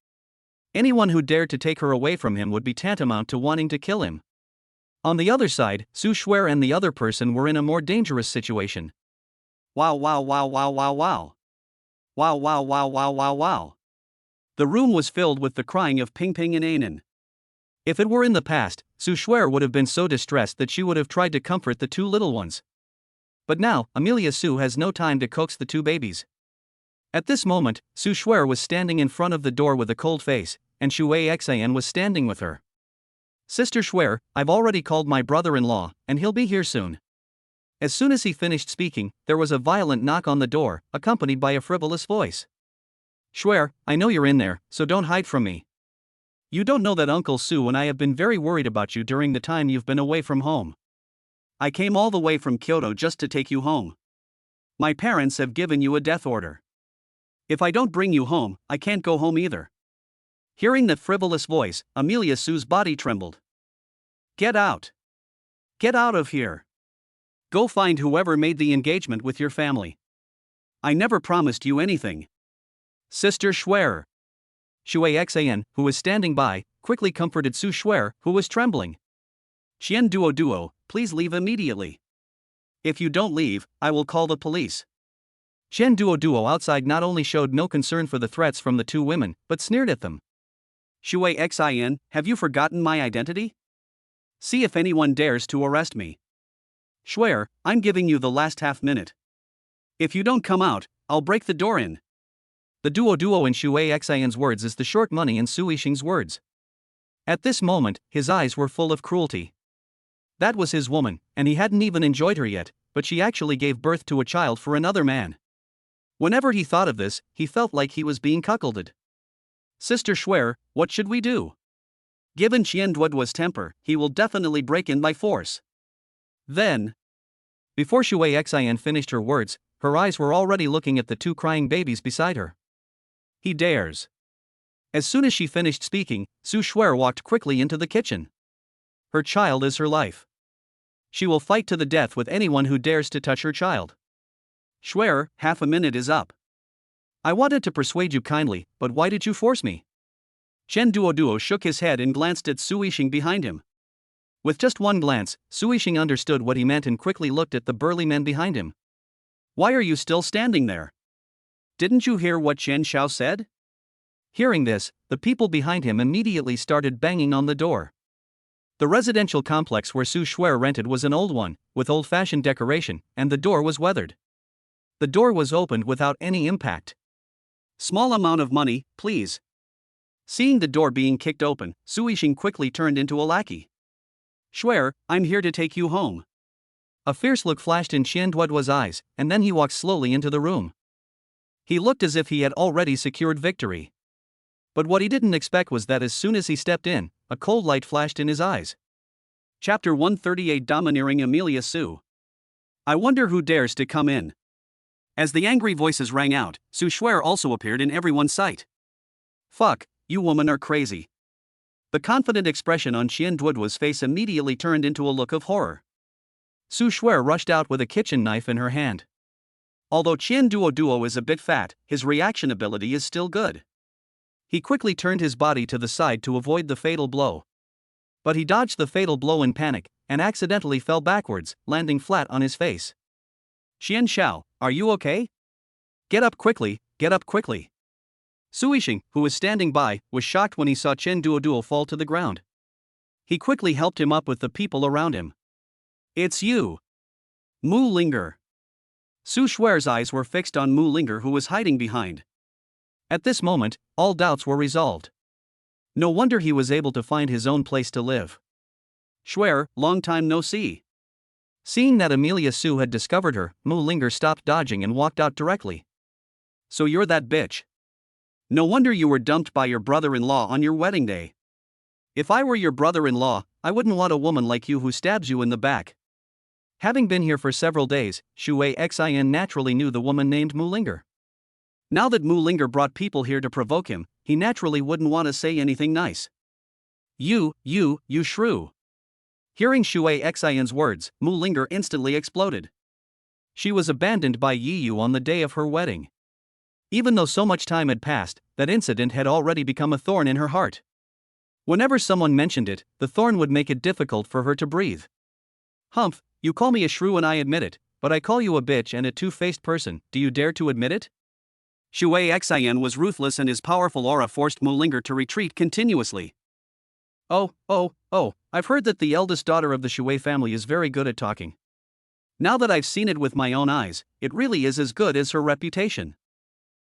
Anyone who dared to take her away from him would be tantamount to wanting to kill him. On the other side, Su Shuer and the other person were in a more dangerous situation. Wow. The room was filled with the crying of Ping Ping and Anan. If it were in the past, Su Shuer would have been so distressed that she would have tried to comfort the 2 little ones. But now, Amelia Su has no time to coax the 2 babies. At this moment, Su Shuer was standing in front of the door with a cold face, and Shui Xian was standing with her. Sister Shuer, I've already called my brother-in-law, and he'll be here soon. As soon as he finished speaking, there was a violent knock on the door, accompanied by a frivolous voice. Shuer, I know you're in there, so don't hide from me. You don't know that Uncle Su and I have been very worried about you during the time you've been away from home. I came all the way from Kyoto just to take you home. My parents have given you a death order. If I don't bring you home, I can't go home either. Hearing that frivolous voice, Amelia Su's body trembled. Get out. Get out of here. Go find whoever made the engagement with your family. I never promised you anything. Sister Shuer. Shui Xian, who was standing by, quickly comforted Su Shuer, who was trembling. Qian Duo, please leave immediately. If you don't leave, I will call the police. Qian Duo outside not only showed no concern for the threats from the 2 women, but sneered at them. Shui Xian, have you forgotten my identity? See if anyone dares to arrest me. Shuer, I'm giving you the last half minute. If you don't come out, I'll break the door in. The duo in Shui Xian's words is the short money in Su Yixing's words. At this moment, his eyes were full of cruelty. That was his woman, and he hadn't even enjoyed her yet, but she actually gave birth to a child for another man. Whenever he thought of this, he felt like he was being cuckolded. Sister Shuer, what should we do? Given Qian Duoduo's temper, he will definitely break in by force. Then, before Shui Xian finished her words, her eyes were already looking at the 2 crying babies beside her. He dares. As soon as she finished speaking, Su Shuer walked quickly into the kitchen. Her child is her life. She will fight to the death with anyone who dares to touch her child. Schwer, half a minute is up. I wanted to persuade you kindly, but why did you force me? Chen Duoduo shook his head and glanced at Su Yixing behind him. With just one glance, Su Yixing understood what he meant and quickly looked at the burly men behind him. Why are you still standing there? Didn't you hear what Chen Xiao said? Hearing this, the people behind him immediately started banging on the door. The residential complex where Su Schwer rented was an old one, with old-fashioned decoration, and the door was weathered. The door was opened without any impact. Small amount of money, please. Seeing the door being kicked open, Su Yixing quickly turned into a lackey. Schwer, I'm here to take you home. A fierce look flashed in Qian Duoduo's eyes, and then he walked slowly into the room. He looked as if he had already secured victory. But what he didn't expect was that as soon as he stepped in, a cold light flashed in his eyes. Chapter 138 Domineering Amelia Su. I wonder who dares to come in. As the angry voices rang out, Su Schwer also appeared in everyone's sight. Fuck, you women are crazy. The confident expression on Qian Duoduo's face immediately turned into a look of horror. Su Schwer rushed out with a kitchen knife in her hand. Although Qian Duoduo is a bit fat, his reaction ability is still good. He quickly turned his body to the side to avoid the fatal blow. But he dodged the fatal blow in panic, and accidentally fell backwards, landing flat on his face. Qian Xiao, are you okay? Get up quickly, get up quickly. Su Yixing, who was standing by, was shocked when he saw Chen Duoduo fall to the ground. He quickly helped him up with the people around him. It's you. Mu Linger. Su Schwer's eyes were fixed on Mu Linger, who was hiding behind. At this moment, all doubts were resolved. No wonder he was able to find his own place to live. Schwer, long time no see. Seeing that Amelia Su had discovered her, Mu Linger stopped dodging and walked out directly. So you're that bitch. No wonder you were dumped by your brother-in-law on your wedding day. If I were your brother-in-law, I wouldn't want a woman like you who stabs you in the back. Having been here for several days, Shui Xin naturally knew the woman named Mu Linger. Now that Mu Linger brought people here to provoke him, he naturally wouldn't want to say anything nice. You shrew. Hearing Shui Xin's words, Mu Linger instantly exploded. She was abandoned by Yi Yu on the day of her wedding. Even though so much time had passed, that incident had already become a thorn in her heart. Whenever someone mentioned it, the thorn would make it difficult for her to breathe. Humph, you call me a shrew and I admit it, but I call you a bitch and a two-faced person, do you dare to admit it? Shui Xin was ruthless and his powerful aura forced Mu Linger to retreat continuously. Oh, I've heard that the eldest daughter of the Shui family is very good at talking. Now that I've seen it with my own eyes, it really is as good as her reputation.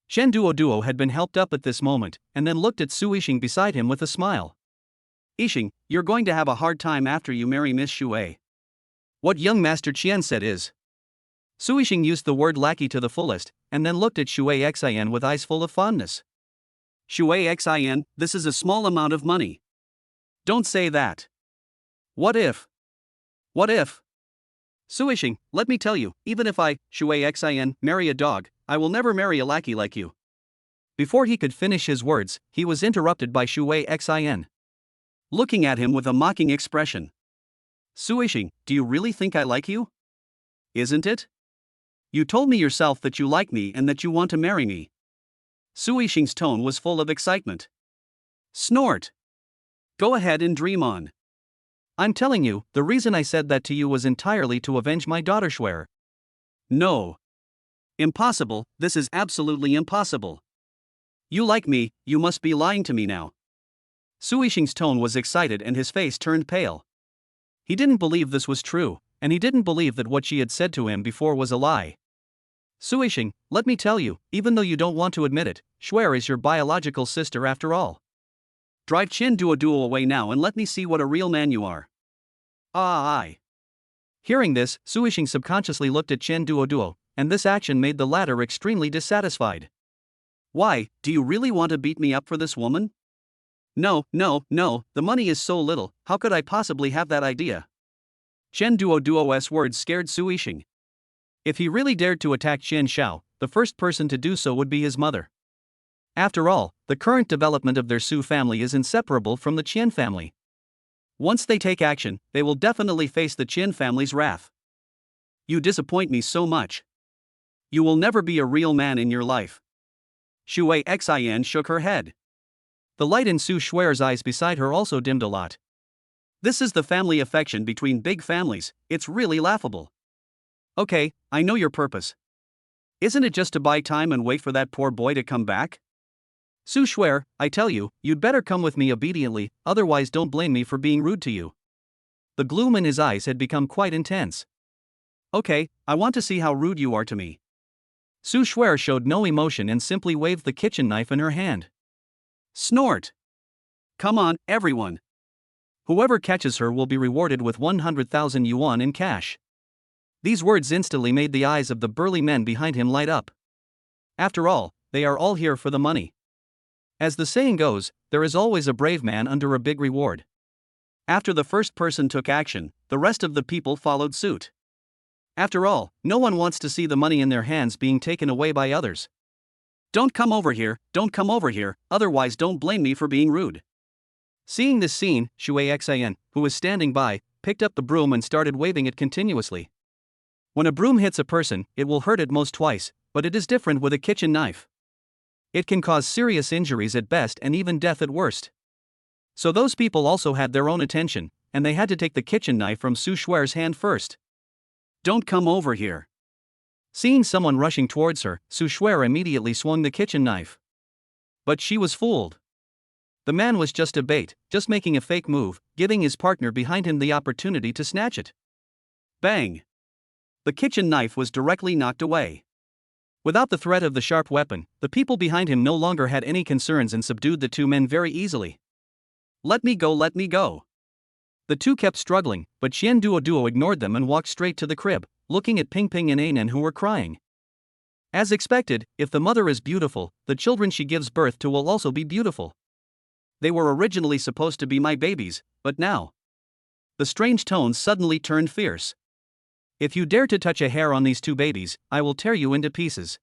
Chen Duoduo had been helped up at this moment, and then looked at Su Yixing beside him with a smile. Yixing, you're going to have a hard time after you marry Miss Shui. What young Master Qian said is. Su Yixing used the word lackey to the fullest, and then looked at Shui Xin with eyes full of fondness. Shui Xin, this is a small amount of money. Don't say that. What if? What if? Su Yixing, let me tell you, even if I, Shui Xin, marry a dog, I will never marry a lackey like you. Before he could finish his words, he was interrupted by Shui Xin. Looking at him with a mocking expression. Su Yixing, do you really think I like you? Isn't it? You told me yourself that you like me and that you want to marry me. Su Yixing's tone was full of excitement. Snort. Go ahead and dream on. I'm telling you, the reason I said that to you was entirely to avenge my daughter Schwer. No. Impossible, this is absolutely impossible. You like me, you must be lying to me now. Su Yixing's tone was excited and his face turned pale. He didn't believe this was true, and he didn't believe that what she had said to him before was a lie. Su Yixing, let me tell you, even though you don't want to admit it, Schwer is your biological sister after all. Drive Chen Duoduo away now and let me see what a real man you are. I. Hearing this, Su Yixing subconsciously looked at Chen Duoduo, and this action made the latter extremely dissatisfied. Why, do you really want to beat me up for this woman? No, the money is so little, how could I possibly have that idea? Chen Duoduo's words scared Su Yixing. If he really dared to attack Qian Xiao, the first person to do so would be his mother. After all, the current development of their Su family is inseparable from the Qian family. Once they take action, they will definitely face the Chin family's wrath. You disappoint me so much. You will never be a real man in your life. Shui Xin shook her head. The light in Su Shui's eyes beside her also dimmed a lot. This is the family affection between big families, it's really laughable. Okay, I know your purpose. Isn't it just to buy time and wait for that poor boy to come back? Su Shui, I tell you, you'd better come with me obediently, otherwise don't blame me for being rude to you. The gloom in his eyes had become quite intense. Okay, I want to see how rude you are to me. Su Shui showed no emotion and simply waved the kitchen knife in her hand. Snort! Come on, everyone. Whoever catches her will be rewarded with 100,000 yuan in cash. These words instantly made the eyes of the burly men behind him light up. After all, they are all here for the money. As the saying goes, there is always a brave man under a big reward. After the first person took action, the rest of the people followed suit. After all, no one wants to see the money in their hands being taken away by others. Don't come over here, otherwise don't blame me for being rude. Seeing this scene, Shui Xin, who was standing by, picked up the broom and started waving it continuously. When a broom hits a person, it will hurt at most twice, but it is different with a kitchen knife. It can cause serious injuries at best and even death at worst. So those people also had their own attention, and they had to take the kitchen knife from Su Shui's hand first. Don't come over here. Seeing someone rushing towards her, Su Shui immediately swung the kitchen knife. But she was fooled. The man was just a bait, just making a fake move, giving his partner behind him the opportunity to snatch it. Bang! The kitchen knife was directly knocked away. Without the threat of the sharp weapon, the people behind him no longer had any concerns and subdued the two men very easily. Let me go, let me go. The two kept struggling, but Qian Duo ignored them and walked straight to the crib, looking at Ping Ping and Anan who were crying. As expected, if the mother is beautiful, the children she gives birth to will also be beautiful. They were originally supposed to be my babies, but now. The strange tones suddenly turned fierce. If you dare to touch a hair on these two babies, I will tear you into pieces.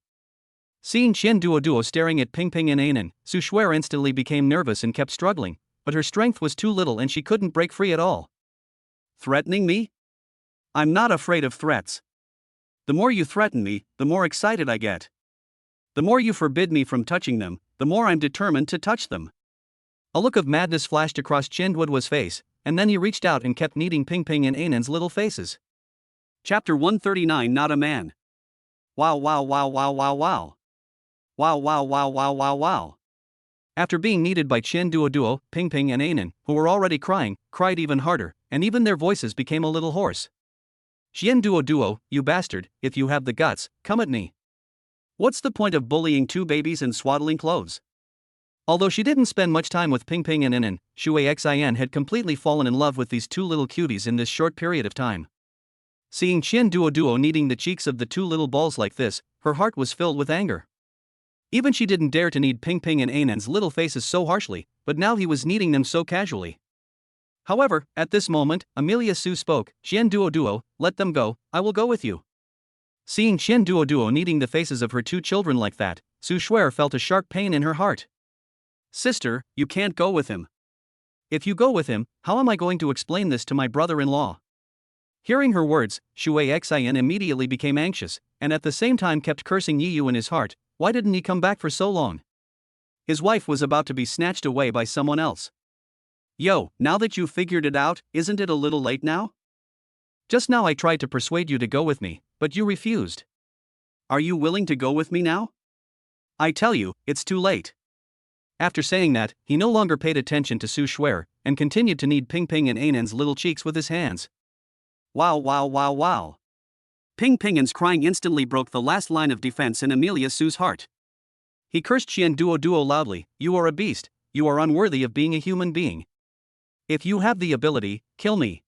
Seeing Qian Duo staring at Ping Ping and Anan, Su Shui instantly became nervous and kept struggling, but her strength was too little and she couldn't break free at all. Threatening me? I'm not afraid of threats. The more you threaten me, the more excited I get. The more you forbid me from touching them, the more I'm determined to touch them. A look of madness flashed across Qian Duo's face, and then he reached out and kept kneading Ping Ping and Anan's little faces. Chapter 139 Not a Man. Wow wow wow wow wow wow. Wow wow wow wow wow wow. After being kneaded by Qian Duo, Ping Ping and Anan, who were already crying, cried even harder, and even their voices became a little hoarse. Qian Duo, you bastard, if you have the guts, come at me. What's the point of bullying two babies in swaddling clothes? Although she didn't spend much time with Ping Ping and Anan, Shui Xin had completely fallen in love with these two little cuties in this short period of time. Seeing Qian Duo kneading the cheeks of the two little balls like this, her heart was filled with anger. Even she didn't dare to knead Ping Ping and Anan's little faces so harshly, but now he was kneading them so casually. However, at this moment, Amelia Su spoke, Qian Duo, let them go, I will go with you. Seeing Qian Duo kneading the faces of her two children like that, Su Shui felt a sharp pain in her heart. Sister, you can't go with him. If you go with him, how am I going to explain this to my brother-in-law? Hearing her words, Shui Xin immediately became anxious, and at the same time kept cursing Yiyu in his heart. Why didn't he come back for so long? His wife was about to be snatched away by someone else. Yo, now that you've figured it out, isn't it a little late now? Just now I tried to persuade you to go with me, but you refused. Are you willing to go with me now? I tell you, it's too late. After saying that, he no longer paid attention to Su Shui, and continued to knead Ping Ping and Anan's little cheeks with his hands. Wow wow wow wow. Ping Ping's crying instantly broke the last line of defense in Amelia Su's heart. He cursed Qian Duo loudly, you are a beast, you are unworthy of being a human being. If you have the ability, kill me.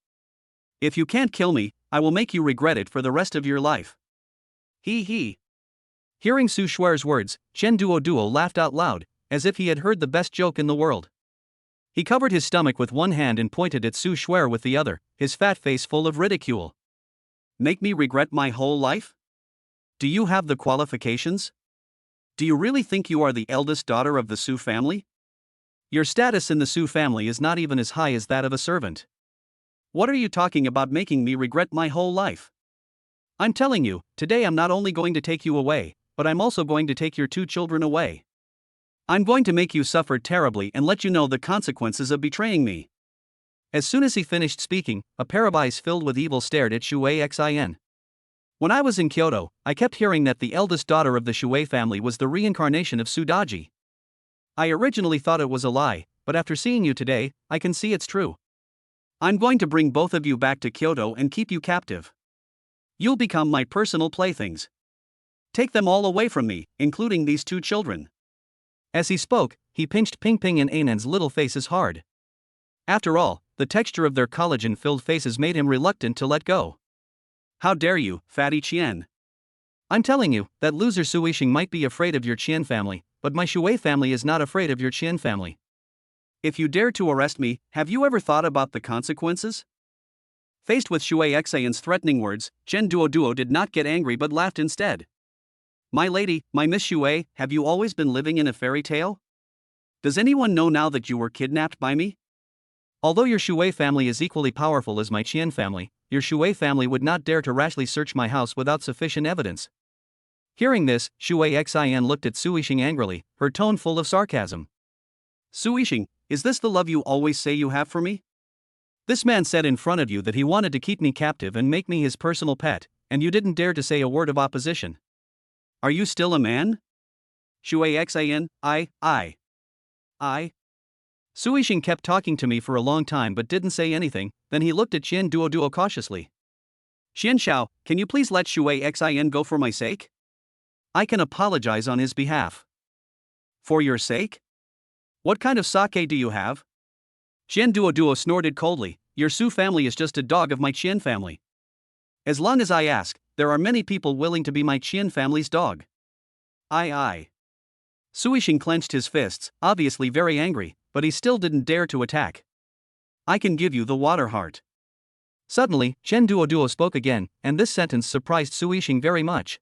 If you can't kill me, I will make you regret it for the rest of your life. He. Hearing Su Shui's words, Qian Duo laughed out loud, as if he had heard the best joke in the world. He covered his stomach with one hand and pointed at Su Shui with the other, his fat face full of ridicule. Make me regret my whole life? Do you have the qualifications? Do you really think you are the eldest daughter of the Su family? Your status in the Su family is not even as high as that of a servant. What are you talking about making me regret my whole life? I'm telling you, today I'm not only going to take you away, but I'm also going to take your 2 children away. I'm going to make you suffer terribly and let you know the consequences of betraying me. As soon as he finished speaking, a pair of eyes filled with evil stared at Shuei Xin. When I was in Kyoto, I kept hearing that the eldest daughter of the Shuei family was the reincarnation of Sudaji. I originally thought it was a lie, but after seeing you today, I can see it's true. I'm going to bring both of you back to Kyoto and keep you captive. You'll become my personal playthings. Take them all away from me, including these 2 children. As he spoke, he pinched Ping Ping and Anan's little faces hard. After all, the texture of their collagen-filled faces made him reluctant to let go. How dare you, fatty Qian? I'm telling you, that loser Suishing might be afraid of your Qian family, but my Shuei family is not afraid of your Qian family. If you dare to arrest me, have you ever thought about the consequences? Faced with Shuei Xion's threatening words, Chen Duoduo did not get angry but laughed instead. My lady, my Miss Shuei, have you always been living in a fairy tale? Does anyone know now that you were kidnapped by me? Although your Shuei family is equally powerful as my Qian family, your Shuei family would not dare to rashly search my house without sufficient evidence. Hearing this, Shuei Xian looked at Suishing angrily, her tone full of sarcasm. Suishing, is this the love you always say you have for me? This man said in front of you that he wanted to keep me captive and make me his personal pet, and you didn't dare to say a word of opposition. Are you still a man? Shuei Xian, I. Suishing kept talking to me for a long time but didn't say anything, then he looked at Qian Duoduo cautiously. Xian Xiao, can you please let Shuei Xian go for my sake? I can apologize on his behalf. For your sake? What kind of sake do you have? Qian Duoduo snorted coldly, your Su family is just a dog of my Qian family. As long as I ask, there are many people willing to be my Qian family's dog. I. Suishing clenched his fists, obviously very angry, but he still didn't dare to attack. I can give you the water heart. Suddenly, Chen Duoduo spoke again, and this sentence surprised Suishing very much.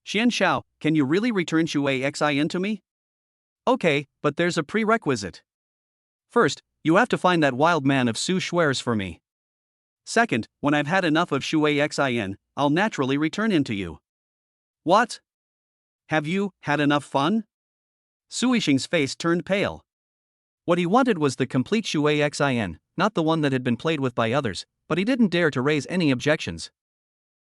Xian Xiao, can you really return Shuei Xian to me? Okay, but there's a prerequisite. First, you have to find that wild man of Su Shuer's for me. Second, when I've had enough of Shuei Xian, I'll naturally return him to you. What? Have you had enough fun? Suishing's face turned pale. What he wanted was the complete Shuei Xian, not the one that had been played with by others, but he didn't dare to raise any objections.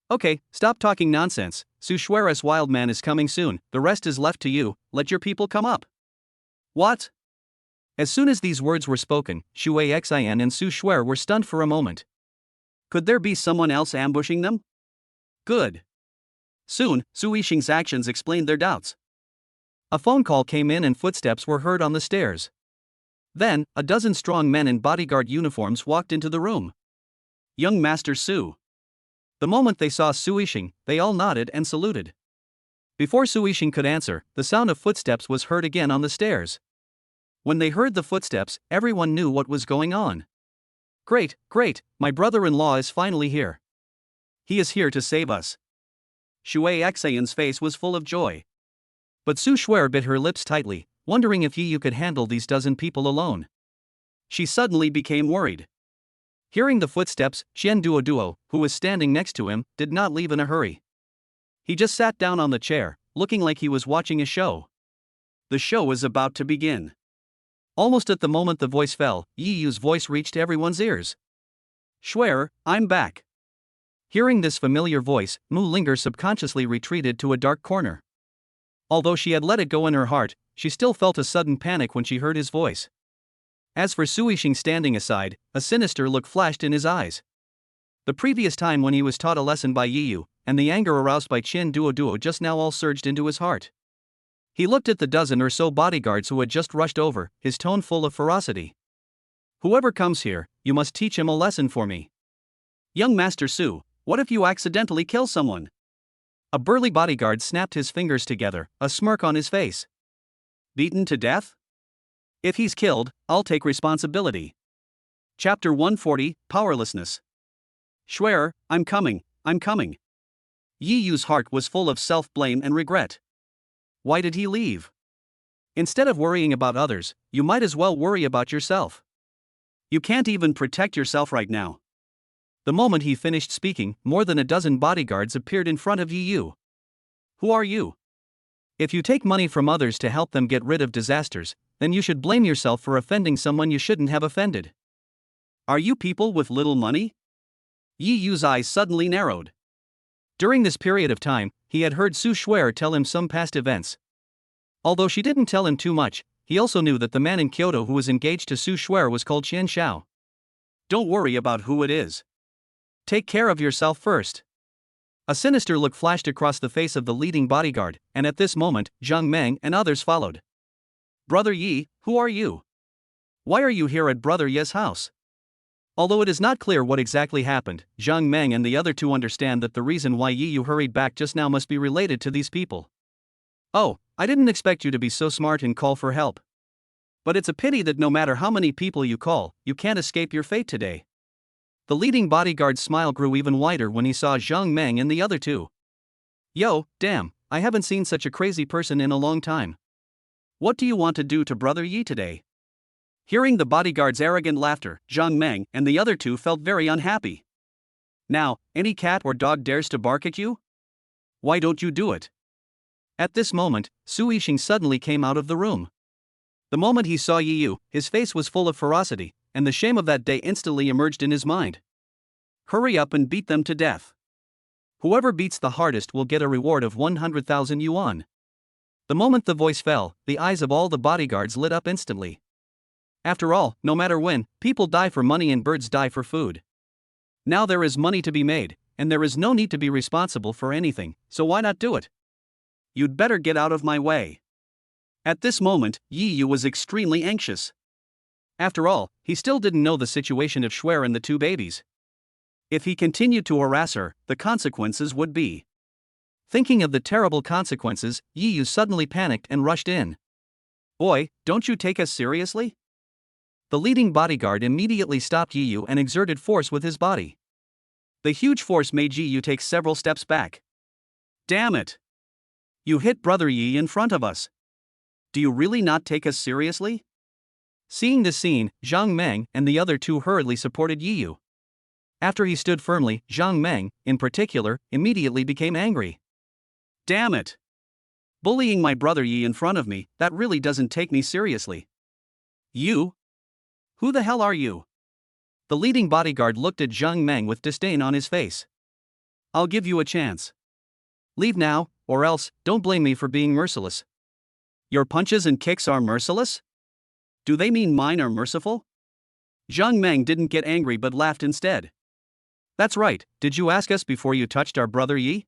Okay, stop talking nonsense, Su Shuer's wild man is coming soon, the rest is left to you, let your people come up. What? As soon as these words were spoken, Shuei Xian and Su Shuer were stunned for a moment. Could there be someone else ambushing them? Good. Soon, Suishing's actions explained their doubts. A phone call came in and footsteps were heard on the stairs. Then, a dozen strong men in bodyguard uniforms walked into the room. Young Master Su. The moment they saw Suishing, they all nodded and saluted. Before Suishing could answer, the sound of footsteps was heard again on the stairs. When they heard the footsteps, everyone knew what was going on. Great, my brother-in-law is finally here. He is here to save us. Shuei Xian's face was full of joy. But Su Shuer bit her lips tightly, wondering if Yiyu could handle these dozen people alone. She suddenly became worried. Hearing the footsteps, Qian Duoduo, who was standing next to him, did not leave in a hurry. He just sat down on the chair, looking like he was watching a show. The show was about to begin. Almost at the moment the voice fell, Yiyu's voice reached everyone's ears. Shuer, I'm back. Hearing this familiar voice, Mu Linger subconsciously retreated to a dark corner. Although she had let it go in her heart, she still felt a sudden panic when she heard his voice. As for Suishing standing aside, a sinister look flashed in his eyes. The previous time when he was taught a lesson by Yiyu, and the anger aroused by Qian Duoduo just now all surged into his heart. He looked at the dozen or so bodyguards who had just rushed over, his tone full of ferocity. Whoever comes here, you must teach him a lesson for me. Young Master Su, what if you accidentally kill someone? A burly bodyguard snapped his fingers together, a smirk on his face. Beaten to death? If he's killed, I'll take responsibility. Chapter 140, Powerlessness. Shuer, I'm coming. Yiyu's heart was full of self-blame and regret. Why did he leave? Instead of worrying about others, you might as well worry about yourself. You can't even protect yourself right now. The moment he finished speaking, more than a dozen bodyguards appeared in front of Yi Yu. Who are you? If you take money from others to help them get rid of disasters, then you should blame yourself for offending someone you shouldn't have offended. Are you people with little money? Yi Yu's eyes suddenly narrowed. During this period of time, he had heard Su Shuer tell him some past events. Although she didn't tell him too much, he also knew that the man in Kyoto who was engaged to Su Shuer was called Qian Xiao. Don't worry about who it is. Take care of yourself first. A sinister look flashed across the face of the leading bodyguard, and at this moment, Zhang Meng and others followed. Brother Yi, who are you? Why are you here at Brother Ye's house? Although it is not clear what exactly happened, Zhang Meng and the other two understand that the reason why Yi Yu hurried back just now must be related to these people. Oh, I didn't expect you to be so smart and call for help. But it's a pity that no matter how many people you call, you can't escape your fate today. The leading bodyguard's smile grew even wider when he saw Zhang Meng and the other two. Yo, damn, I haven't seen such a crazy person in a long time. What do you want to do to Brother Yi today? Hearing the bodyguard's arrogant laughter, Zhang Meng and the other two felt very unhappy. Now, any cat or dog dares to bark at you? Why don't you do it? At this moment, Su Yixing suddenly came out of the room. The moment he saw Yi Yu, his face was full of ferocity, and the shame of that day instantly emerged in his mind. Hurry up and beat them to death. Whoever beats the hardest will get a reward of 100,000 yuan. The moment the voice fell, the eyes of all the bodyguards lit up instantly. After all, no matter when, people die for money and birds die for food. Now there is money to be made, and there is no need to be responsible for anything, so why not do it? You'd better get out of my way. At this moment, Yi Yu was extremely anxious. After all, he still didn't know the situation of Shuer and the two babies. If he continued to harass her, the consequences would be. Thinking of the terrible consequences, Yi Yu suddenly panicked and rushed in. Boy, don't you take us seriously? The leading bodyguard immediately stopped Yi Yu and exerted force with his body. The huge force made Yi Yu take several steps back. Damn it! You hit Brother Yi in front of us. Do you really not take us seriously? Seeing this scene, Zhang Meng and the other two hurriedly supported Yi Yu. After he stood firmly, Zhang Meng, in particular, immediately became angry. Damn it! Bullying my brother Yi in front of me, that really doesn't take me seriously. You? Who the hell are you? The leading bodyguard looked at Zhang Meng with disdain on his face. I'll give you a chance. Leave now, or else, don't blame me for being merciless. Your punches and kicks are merciless? Do they mean mine are merciful? Zhang Meng didn't get angry but laughed instead. That's right, did you ask us before you touched our brother Yi?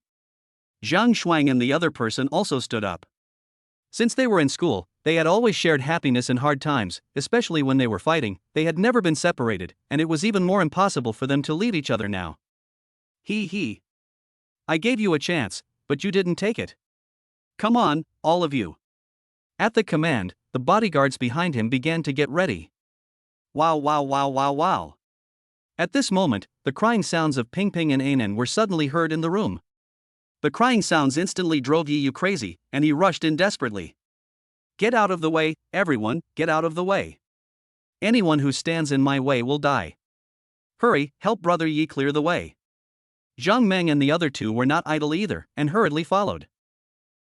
Zhang Shuang and the other person also stood up. Since they were in school, they had always shared happiness in hard times, especially when they were fighting. They had never been separated, and it was even more impossible for them to leave each other now. He. I gave you a chance, but you didn't take it. Come on, all of you. At the command, the bodyguards behind him began to get ready. Wow wow wow wow wow. At this moment, the crying sounds of Ping Ping and Anan were suddenly heard in the room. The crying sounds instantly drove Yi Yu crazy, and he rushed in desperately. Get out of the way, everyone, get out of the way. Anyone who stands in my way will die. Hurry, help Brother Yi clear the way. Zhang Meng and the other two were not idle either, and hurriedly followed.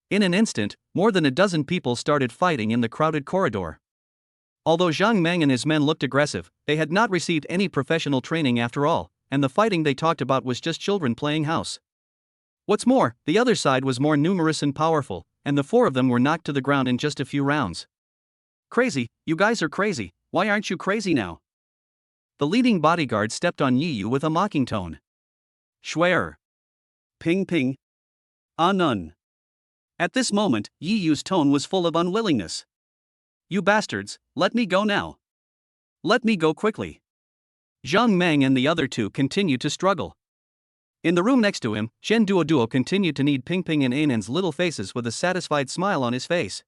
In an instant, more than a dozen people started fighting in the crowded corridor. Although Zhang Meng and his men looked aggressive, they had not received any professional training after all, and the fighting they talked about was just children playing house. What's more, the other side was more numerous and powerful, and the four of them were knocked to the ground in just a few rounds. Crazy, you guys are crazy, why aren't you crazy now? The leading bodyguard stepped on Yi Yu with a mocking tone. Shuer. Ping Ping. None. At this moment, Yi Yu's tone was full of unwillingness. You bastards, let me go now. Let me go quickly. Zhang Meng and the other two continued to struggle. In the room next to him, Shen Duoduo continued to knead Ping Ping and Anan's little faces with a satisfied smile on his face.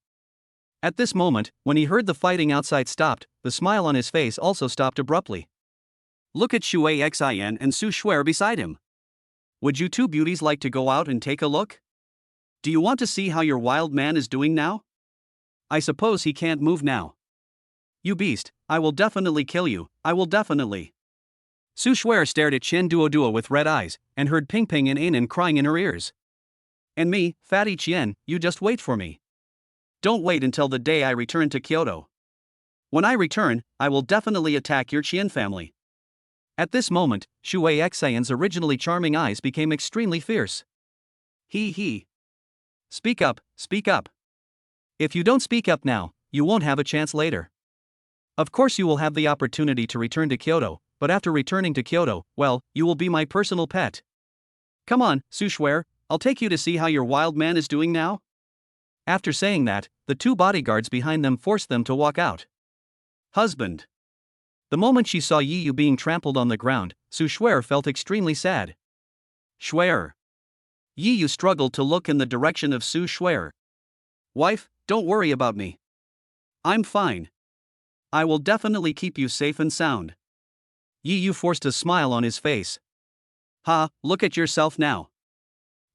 At this moment, when he heard the fighting outside stopped, the smile on his face also stopped abruptly. Look at Shui Xian and Su Shuer beside him. Would you two beauties like to go out and take a look? Do you want to see how your wild man is doing now? I suppose he can't move now. You beast, I will definitely kill you, I will definitely. Su Shuer stared at Chen Duoduo with red eyes, and heard Ping Ping and Anan crying in her ears. And me, Fatty Qian, you just wait for me. Don't wait until the day I return to Kyoto. When I return, I will definitely attack your Qian family. At this moment, Shui Xian's originally charming eyes became extremely fierce. He. Speak up, speak up. If you don't speak up now, you won't have a chance later. Of course you will have the opportunity to return to Kyoto, but after returning to Kyoto, well, you will be my personal pet. Come on, Su Shuer, I'll take you to see how your wild man is doing now. After saying that, the two bodyguards behind them forced them to walk out. Husband. The moment she saw Yi Yu being trampled on the ground, Su Shuer felt extremely sad. Shuer. Yi Yu struggled to look in the direction of Su Shuer. Wife, don't worry about me. I'm fine. I will definitely keep you safe and sound. Yi Yu forced a smile on his face. Ha, look at yourself now.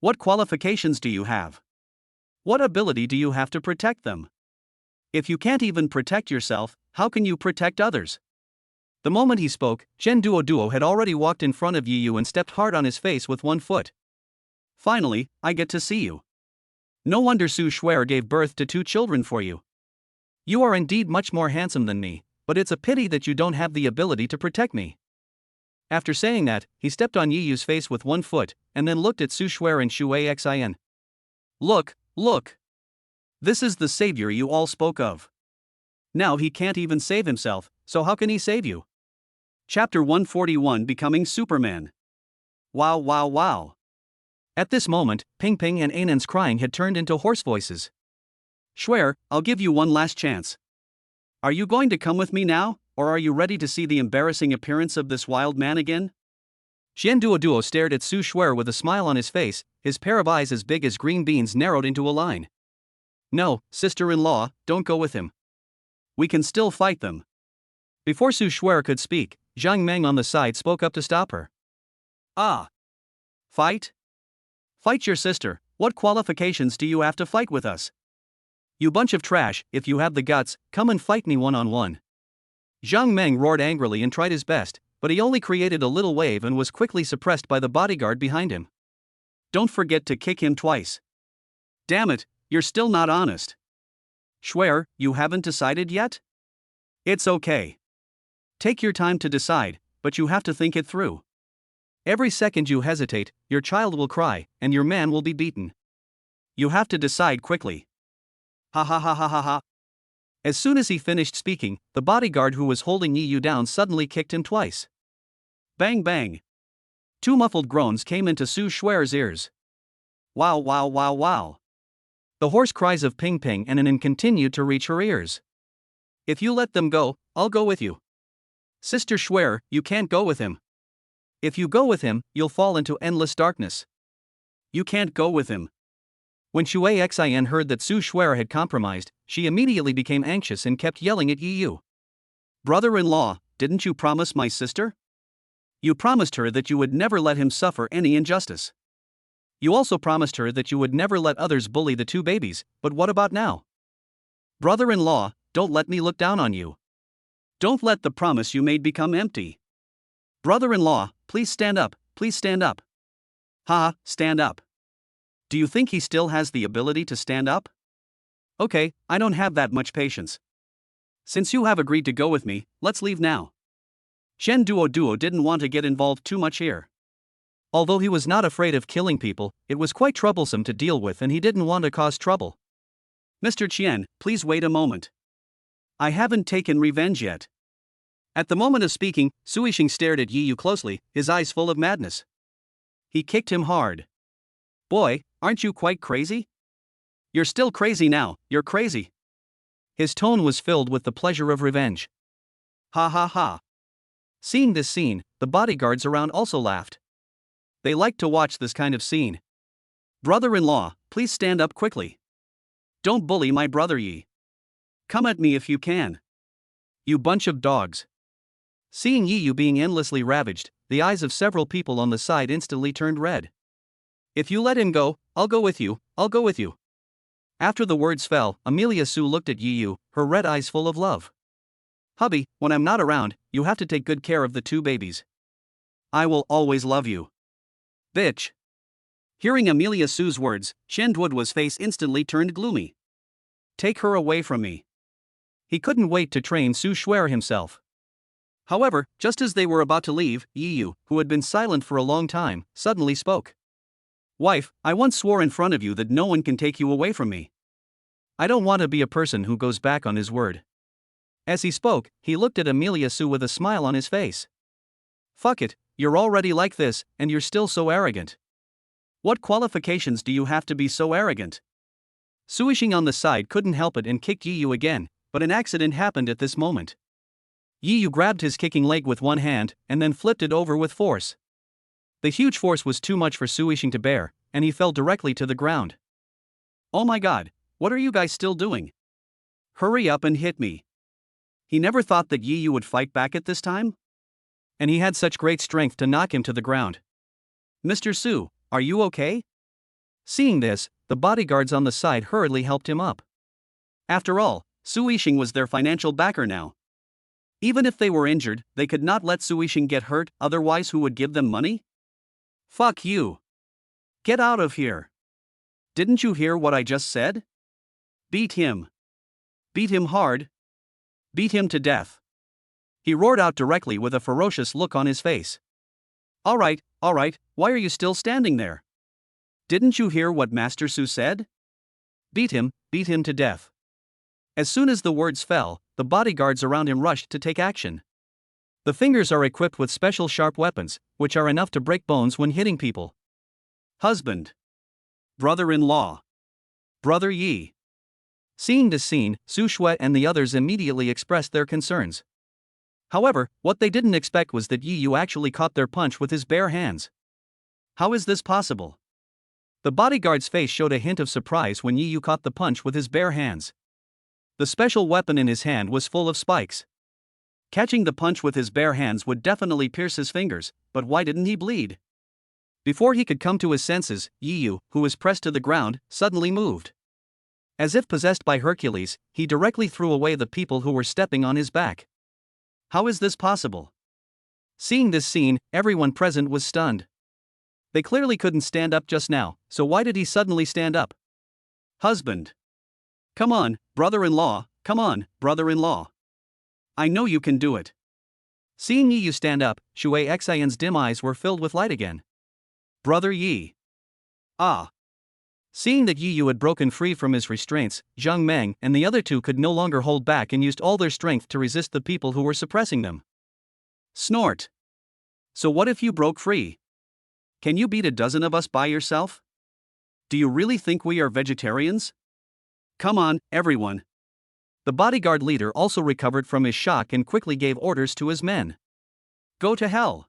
What qualifications do you have? What ability do you have to protect them? If you can't even protect yourself, how can you protect others? The moment he spoke, Chen Duoduo had already walked in front of Yi Yu and stepped hard on his face with one foot. Finally, I get to see you. No wonder Su Shuer gave birth to 2 children for you. You are indeed much more handsome than me, but it's a pity that you don't have the ability to protect me. After saying that, he stepped on Yi Yu's face with one foot, and then looked at Su Shuer and Shui Xian. Look. This is the savior you all spoke of. Now he can't even save himself, so how can he save you? Chapter 141 Becoming Superman. Wow. At this moment, Ping Ping and Anan's crying had turned into hoarse voices. Shuer, I'll give you one last chance. Are you going to come with me now, or are you ready to see the embarrassing appearance of this wild man again? Xian Duoduo stared at Su Shuer with a smile on his face, his pair of eyes as big as green beans narrowed into a line. No, sister-in-law, don't go with him. We can still fight them. Before Su Shuer could speak, Zhang Meng on the side spoke up to stop her. Ah. Fight? Fight your sister, what qualifications do you have to fight with us? You bunch of trash, if you have the guts, come and fight me one-on-one. Zhang Meng roared angrily and tried his best, but he only created a little wave and was quickly suppressed by the bodyguard behind him. Don't forget to kick him twice. Damn it, you're still not honest. Shuer, you haven't decided yet? It's okay. Take your time to decide, but you have to think it through. Every second you hesitate, your child will cry, and your man will be beaten. You have to decide quickly. Ha. As soon as he finished speaking, the bodyguard who was holding Yi Yu down suddenly kicked him twice. Bang bang. 2 muffled groans came into Su Shuer's ears. Wow. The hoarse cries of Ping Ping and Anan continued to reach her ears. If you let them go, I'll go with you. Sister Shuer, you can't go with him. If you go with him, you'll fall into endless darkness. You can't go with him. When Shui Xian heard that Su Shuer had compromised, she immediately became anxious and kept yelling at Yi Yu. Brother-in-law, didn't you promise my sister? You promised her that you would never let him suffer any injustice. You also promised her that you would never let others bully the 2 babies, but what about now? Brother-in-law, don't let me look down on you. Don't let the promise you made become empty. Brother-in-law, please stand up. Ha, stand up. Do you think he still has the ability to stand up? Okay, I don't have that much patience. Since you have agreed to go with me, let's leave now. Chen Duoduo didn't want to get involved too much here. Although he was not afraid of killing people, it was quite troublesome to deal with and he didn't want to cause trouble. Mr. Qian, please wait a moment. I haven't taken revenge yet. At the moment of speaking, Sui Xing stared at Yi Yu closely, his eyes full of madness. He kicked him hard. Boy, aren't you quite crazy? You're still crazy now, you're crazy. His tone was filled with the pleasure of revenge. Ha. Seeing this scene, the bodyguards around also laughed. They liked to watch this kind of scene. Brother-in-law, please stand up quickly. Don't bully my brother Yi. Come at me if you can. You bunch of dogs. Seeing Yi Yu being endlessly ravaged, the eyes of several people on the side instantly turned red. If you let him go, I'll go with you. After the words fell, Amelia Su looked at Yi Yu, her red eyes full of love. Hubby, when I'm not around, you have to take good care of the 2 babies. I will always love you. Bitch. Hearing Amelia Sue's words, Shen Duoduo's face instantly turned gloomy. Take her away from me. He couldn't wait to train Su Shuer himself. However, just as they were about to leave, Yiyu, who had been silent for a long time, suddenly spoke. Wife, I once swore in front of you that no one can take you away from me. I don't want to be a person who goes back on his word. As he spoke, he looked at Amelia Su with a smile on his face. Fuck it, you're already like this, and you're still so arrogant. What qualifications do you have to be so arrogant? Su Yixing on the side couldn't help it and kicked Yiyu again, but an accident happened at this moment. Yiyu grabbed his kicking leg with one hand, and then flipped it over with force. The huge force was too much for Su Yixing to bear, and he fell directly to the ground. Oh my god, what are you guys still doing? Hurry up and hit me. He never thought that Yiyu would fight back at this time? And he had such great strength to knock him to the ground. Mr. Su, are you okay? Seeing this, the bodyguards on the side hurriedly helped him up. After all, Su Yixing was their financial backer now. Even if they were injured, they could not let Su Yixing get hurt, otherwise who would give them money? Fuck you. Get out of here. Didn't you hear what I just said? Beat him. Beat him hard. Beat him to death. He roared out directly with a ferocious look on his face. Alright, why are you still standing there? Didn't you hear what Master Su said? Beat him to death. As soon as the words fell, the bodyguards around him rushed to take action. The fingers are equipped with special sharp weapons, which are enough to break bones when hitting people. Husband. Brother-in-law. Brother Yi. Seeing this scene, Su Shuai and the others immediately expressed their concerns. However, what they didn't expect was that Yiyu actually caught their punch with his bare hands. How is this possible? The bodyguard's face showed a hint of surprise when Yiyu caught the punch with his bare hands. The special weapon in his hand was full of spikes. Catching the punch with his bare hands would definitely pierce his fingers, but why didn't he bleed? Before he could come to his senses, Yiyu, who was pressed to the ground, suddenly moved. As if possessed by Hercules, he directly threw away the people who were stepping on his back. How is this possible? Seeing this scene, everyone present was stunned. They clearly couldn't stand up just now, so why did he suddenly stand up? Husband. Come on, brother-in-law, come on, brother-in-law. I know you can do it. Seeing Yiyu stand up, Shui Xian's dim eyes were filled with light again. Brother Yi. Ah. Seeing that Yiyu had broken free from his restraints, Zhang Meng and the other two could no longer hold back and used all their strength to resist the people who were suppressing them. Snort. So what if you broke free? Can you beat a dozen of us by yourself? Do you really think we are vegetarians? Come on, everyone. The bodyguard leader also recovered from his shock and quickly gave orders to his men. Go to hell.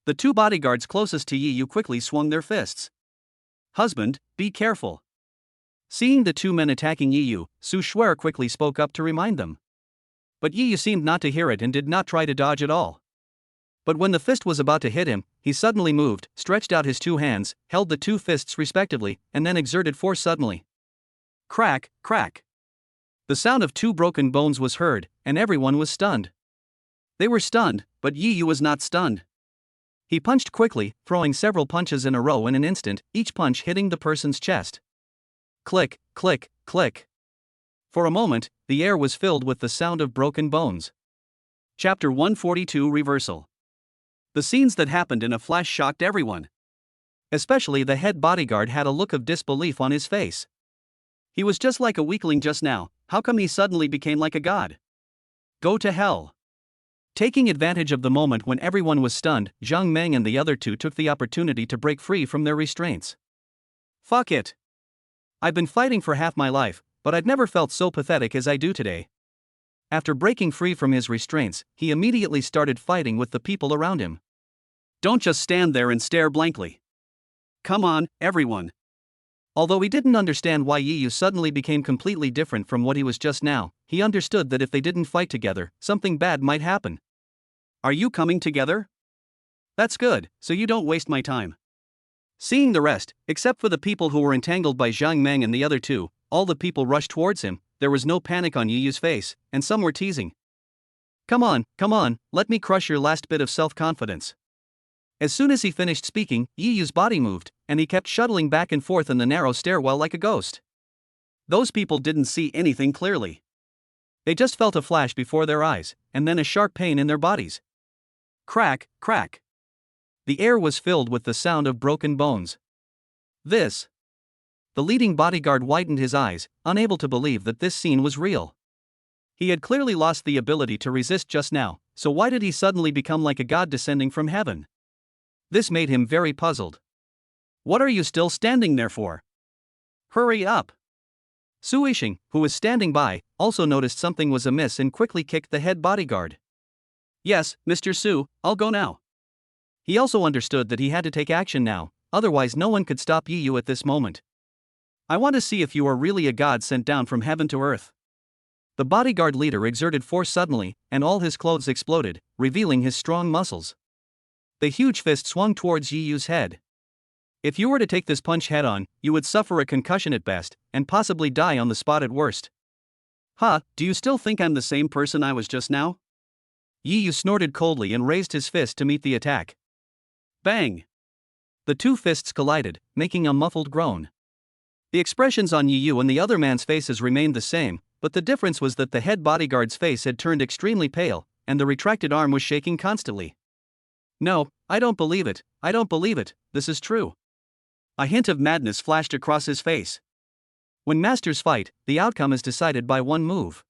The two bodyguards closest to Yiyu quickly swung their fists. Husband, be careful. Seeing the two men attacking Yiyu, Su Shuer quickly spoke up to remind them. But Yiyu seemed not to hear it and did not try to dodge at all. But when the fist was about to hit him, he suddenly moved, stretched out his two hands, held the two fists respectively, and then exerted force suddenly. Crack, crack. The sound of two broken bones was heard, and everyone was stunned. They were stunned, but Yiyu was not stunned. He punched quickly, throwing several punches in a row in an instant, each punch hitting the person's chest. Click, click, click. For a moment, the air was filled with the sound of broken bones. Chapter 142 Reversal. The scenes that happened in a flash shocked everyone. Especially the head bodyguard had a look of disbelief on his face. He was just like a weakling just now, how come he suddenly became like a god? Go to hell. Taking advantage of the moment when everyone was stunned, Zhang Meng and the other two took the opportunity to break free from their restraints. Fuck it. I've been fighting for half my life, but I'd never felt so pathetic as I do today. After breaking free from his restraints, he immediately started fighting with the people around him. Don't just stand there and stare blankly. Come on, everyone. Although he didn't understand why Yiyu suddenly became completely different from what he was just now, he understood that if they didn't fight together, something bad might happen. Are you coming together? That's good, so you don't waste my time. Seeing the rest, except for the people who were entangled by Zhang Meng and the other two, all the people rushed towards him. There was no panic on Yiyu's face, and some were teasing. Come on, let me crush your last bit of self-confidence. As soon as he finished speaking, Yi Yu's body moved, and he kept shuttling back and forth in the narrow stairwell like a ghost. Those people didn't see anything clearly. They just felt a flash before their eyes, and then a sharp pain in their bodies. Crack, crack. The air was filled with the sound of broken bones. This. The leading bodyguard widened his eyes, unable to believe that this scene was real. He had clearly lost the ability to resist just now, so why did he suddenly become like a god descending from heaven? This made him very puzzled. What are you still standing there for? Hurry up! Su Yixing, who was standing by, also noticed something was amiss and quickly kicked the head bodyguard. Yes, Mr. Su, I'll go now. He also understood that he had to take action now, otherwise no one could stop Yi Yu at this moment. I want to see if you are really a god sent down from heaven to earth. The bodyguard leader exerted force suddenly, and all his clothes exploded, revealing his strong muscles. The huge fist swung towards Yi Yu's head. If you were to take this punch head-on, you would suffer a concussion at best, and possibly die on the spot at worst. Huh, do you still think I'm the same person I was just now? Yi Yu snorted coldly and raised his fist to meet the attack. Bang! The two fists collided, making a muffled groan. The expressions on Yi Yu and the other man's faces remained the same, but the difference was that the head bodyguard's face had turned extremely pale, and the retracted arm was shaking constantly. No, I don't believe it, this is true. A hint of madness flashed across his face. When masters fight, the outcome is decided by one move.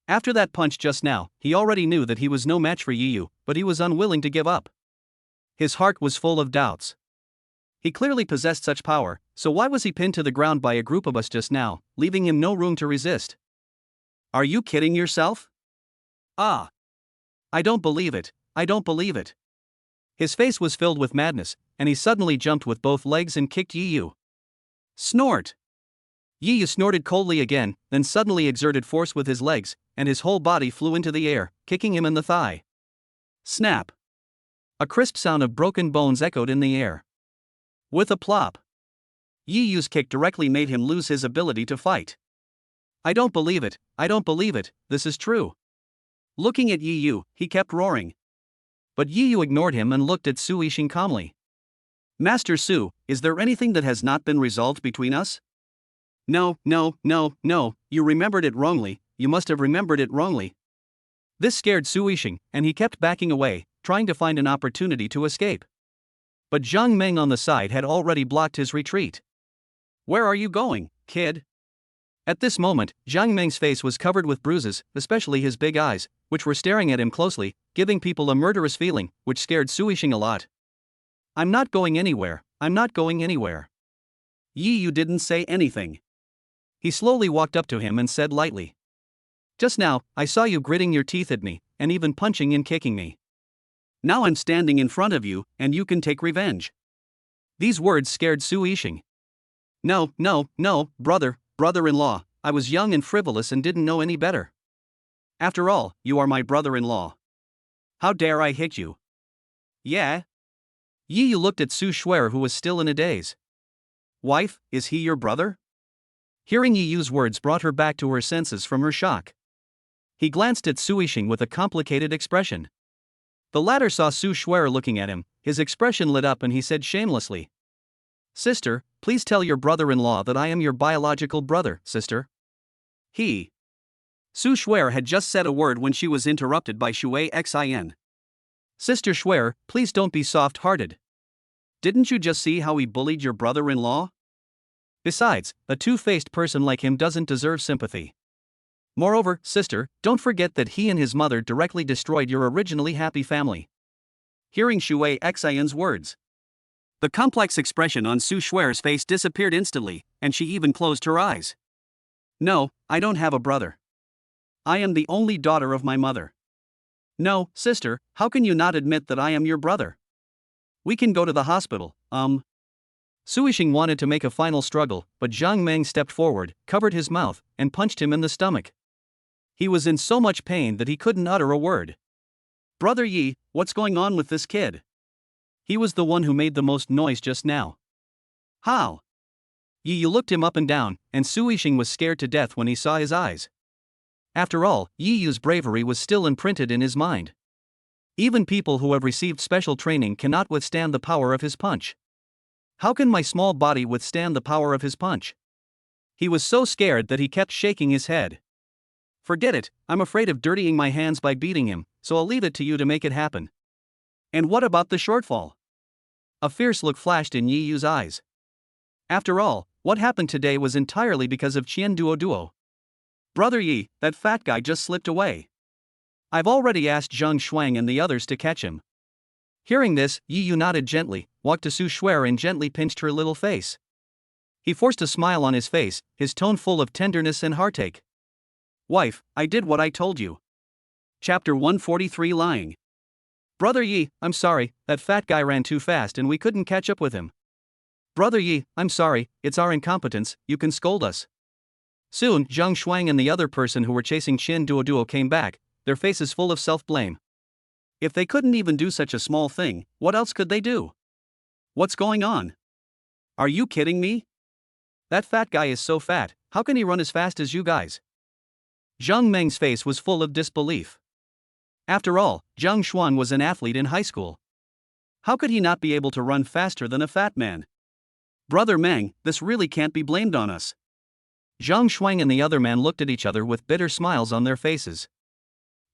After that punch just now, he already knew that he was no match for Yi Yu, but he was unwilling to give up. His heart was full of doubts. He clearly possessed such power, so why was he pinned to the ground by a group of us just now, leaving him no room to resist? Are you kidding yourself? Ah! I don't believe it. His face was filled with madness, and he suddenly jumped with both legs and kicked Yi Yu. Snort! Yi Yu snorted coldly again, then suddenly exerted force with his legs, and his whole body flew into the air, kicking him in the thigh. Snap! A crisp sound of broken bones echoed in the air. With a plop, Yi Yu's kick directly made him lose his ability to fight. I don't believe it, this is true. Looking at Yi Yu, he kept roaring. But Yi Yu ignored him and looked at Su Yixing calmly. Master Su, is there anything that has not been resolved between us? No, you remembered it wrongly, you must have remembered it wrongly. This scared Su Yixing, and he kept backing away, trying to find an opportunity to escape. But Zhang Meng on the side had already blocked his retreat. Where are you going, kid? At this moment, Zhang Meng's face was covered with bruises, especially his big eyes, which were staring at him closely, giving people a murderous feeling, which scared Su Yixing a lot. I'm not going anywhere. Yi Yu didn't say anything. He slowly walked up to him and said lightly. Just now, I saw you gritting your teeth at me, and even punching and kicking me. Now I'm standing in front of you, and you can take revenge. These words scared Su Yixing. No, brother-in-law, I was young and frivolous and didn't know any better. After all, you are my brother-in-law. How dare I hit you? Yeah? Yi Yu looked at Su Shuer, who was still in a daze. Wife, is he your brother? Hearing Yi Yu's words brought her back to her senses from her shock. He glanced at Su Yixing with a complicated expression. The latter saw Su Shuer looking at him, his expression lit up and he said shamelessly. Sister, please tell your brother-in-law that I am your biological brother, sister. Su Shuer had just said a word when she was interrupted by Shui Xin. Sister Shuer, please don't be soft-hearted. Didn't you just see how he bullied your brother-in-law? Besides, a two-faced person like him doesn't deserve sympathy. Moreover, sister, don't forget that he and his mother directly destroyed your originally happy family. Hearing Shui Xin's words, the complex expression on Su Shuer's face disappeared instantly, and she even closed her eyes. No, I don't have a brother. I am the only daughter of my mother. No, sister, how can you not admit that I am your brother? We can go to the hospital, Su Yixing wanted to make a final struggle, but Zhang Meng stepped forward, covered his mouth, and punched him in the stomach. He was in so much pain that he couldn't utter a word. Brother Yi, what's going on with this kid? He was the one who made the most noise just now. How? Yi Yu looked him up and down, and Su Yixing was scared to death when he saw his eyes. After all, Yi Yu's bravery was still imprinted in his mind. Even people who have received special training cannot withstand the power of his punch. How can my small body withstand the power of his punch? He was so scared that he kept shaking his head. Forget it, I'm afraid of dirtying my hands by beating him, so I'll leave it to you to make it happen. And what about the shortfall? A fierce look flashed in Yi Yu's eyes. After all, what happened today was entirely because of Qian Duo. Brother Yi, that fat guy just slipped away. I've already asked Zhang Shuang and the others to catch him. Hearing this, Yi Yu nodded gently, walked to Su Shuer and gently pinched her little face. He forced a smile on his face, his tone full of tenderness and heartache. Wife, I did what I told you. Chapter 143 Lying. Brother Yi, I'm sorry, that fat guy ran too fast and we couldn't catch up with him. Brother Yi, I'm sorry, it's our incompetence, you can scold us. Soon, Zhang Shuang and the other person who were chasing Qian Duo came back, their faces full of self-blame. If they couldn't even do such a small thing, what else could they do? What's going on? Are you kidding me? That fat guy is so fat, how can he run as fast as you guys? Zhang Meng's face was full of disbelief. After all, Zhang Xuan was an athlete in high school. How could he not be able to run faster than a fat man? Brother Meng, this really can't be blamed on us. Zhang Shuang and the other man looked at each other with bitter smiles on their faces.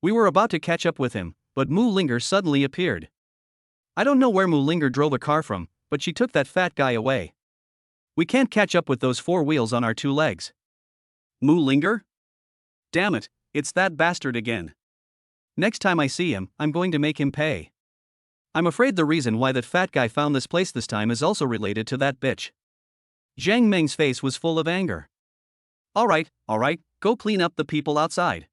We were about to catch up with him, but Mu Linger suddenly appeared. I don't know where Mu Linger drove a car from, but she took that fat guy away. We can't catch up with those 4 wheels on our 2 legs. Mu Linger? Damn it, it's that bastard again. Next time I see him, I'm going to make him pay. I'm afraid the reason why that fat guy found this place this time is also related to that bitch. Zhang Meng's face was full of anger. Alright, go clean up the people outside.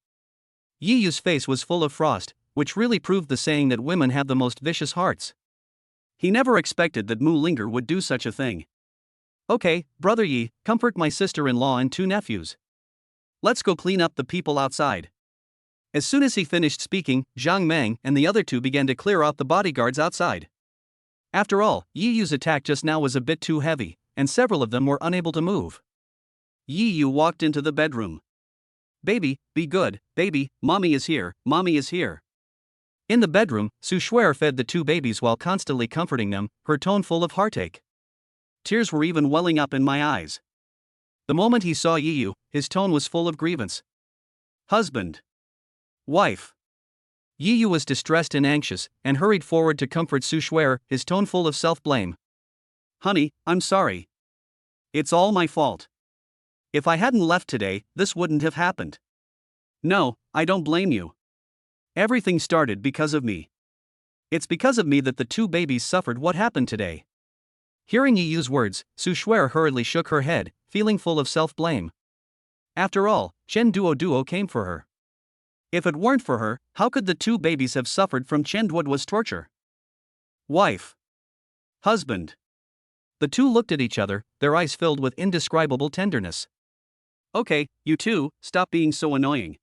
Yi Yu's face was full of frost, which really proved the saying that women have the most vicious hearts. He never expected that Mu Linger would do such a thing. Okay, Brother Yi, comfort my sister-in-law and 2 nephews. Let's go clean up the people outside. As soon as he finished speaking, Zhang Meng and the other 2 began to clear out the bodyguards outside. After all, Yi Yu's attack just now was a bit too heavy, and several of them were unable to move. Yi Yu walked into the bedroom. Baby, be good, baby, mommy is here, mommy is here. In the bedroom, Su Shuer fed the 2 babies while constantly comforting them, her tone full of heartache. Tears were even welling up in my eyes. The moment he saw Yi Yu, his tone was full of grievance. Husband. Wife. Yi Yu was distressed and anxious, and hurried forward to comfort Su Shuer, his tone full of self-blame. Honey, I'm sorry. It's all my fault. If I hadn't left today, this wouldn't have happened. No, I don't blame you. Everything started because of me. It's because of me that the 2 babies suffered what happened today. Hearing Yi Yu's words, Su Shuer hurriedly shook her head, feeling full of self-blame. After all, Chen Duo came for her. If it weren't for her, how could the 2 babies have suffered from Chen Duo's torture? Wife. Husband. The 2 looked at each other, their eyes filled with indescribable tenderness. Okay, you 2, stop being so annoying.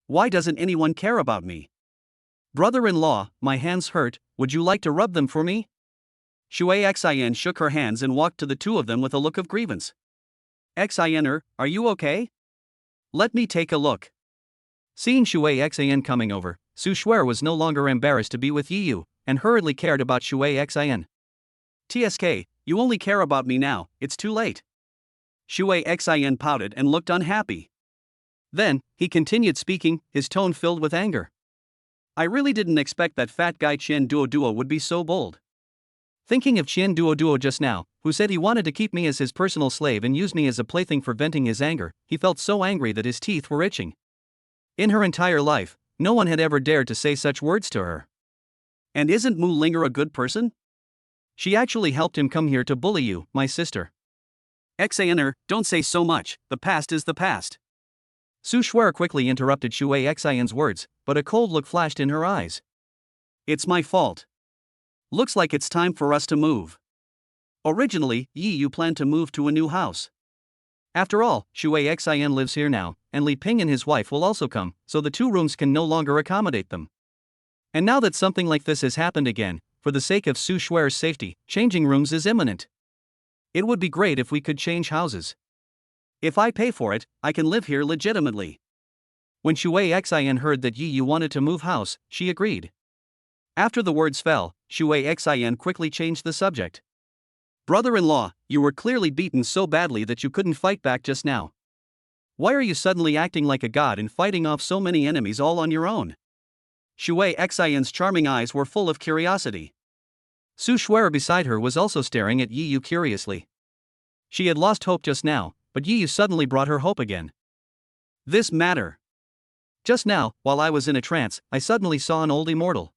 Why doesn't anyone care about me? Brother-in-law, my hands hurt, would you like to rub them for me? Shui Xian shook her hands and walked to the 2 of them with a look of grievance. Xianer, are you okay? Let me take a look. Seeing Shui Xian coming over, Su Shuer was no longer embarrassed to be with Yi Yu, and hurriedly cared about Shui Xian. TSK, you only care about me now, it's too late. Shui Xian pouted and looked unhappy. Then, he continued speaking, his tone filled with anger. I really didn't expect that fat guy Qian Duo would be so bold. Thinking of Qian Duo just now, who said he wanted to keep me as his personal slave and use me as a plaything for venting his anger, he felt so angry that his teeth were itching. In her entire life, no one had ever dared to say such words to her. And isn't Mu Linger a good person? She actually helped him come here to bully you, my sister. Xianer, don't say so much, the past is the past. Su Shuer quickly interrupted Shui Xian's words, but a cold look flashed in her eyes. It's my fault. Looks like it's time for us to move. Originally, Yi Yu planned to move to a new house. After all, Shui Xian lives here now, and Li Ping and his wife will also come, so the 2 rooms can no longer accommodate them. And now that something like this has happened again, for the sake of Su Shuer's safety, changing rooms is imminent. It would be great if we could change houses. If I pay for it, I can live here legitimately. When Shui Xian heard that Yi Yu wanted to move house, she agreed. After the words fell, Shui Xin quickly changed the subject. Brother-in-law, you were clearly beaten so badly that you couldn't fight back just now. Why are you suddenly acting like a god and fighting off so many enemies all on your own? Shui Xin's charming eyes were full of curiosity. Su Shuer beside her was also staring at Yi Yu curiously. She had lost hope just now, but Yi Yu suddenly brought her hope again. This matter. Just now, while I was in a trance, I suddenly saw an old immortal.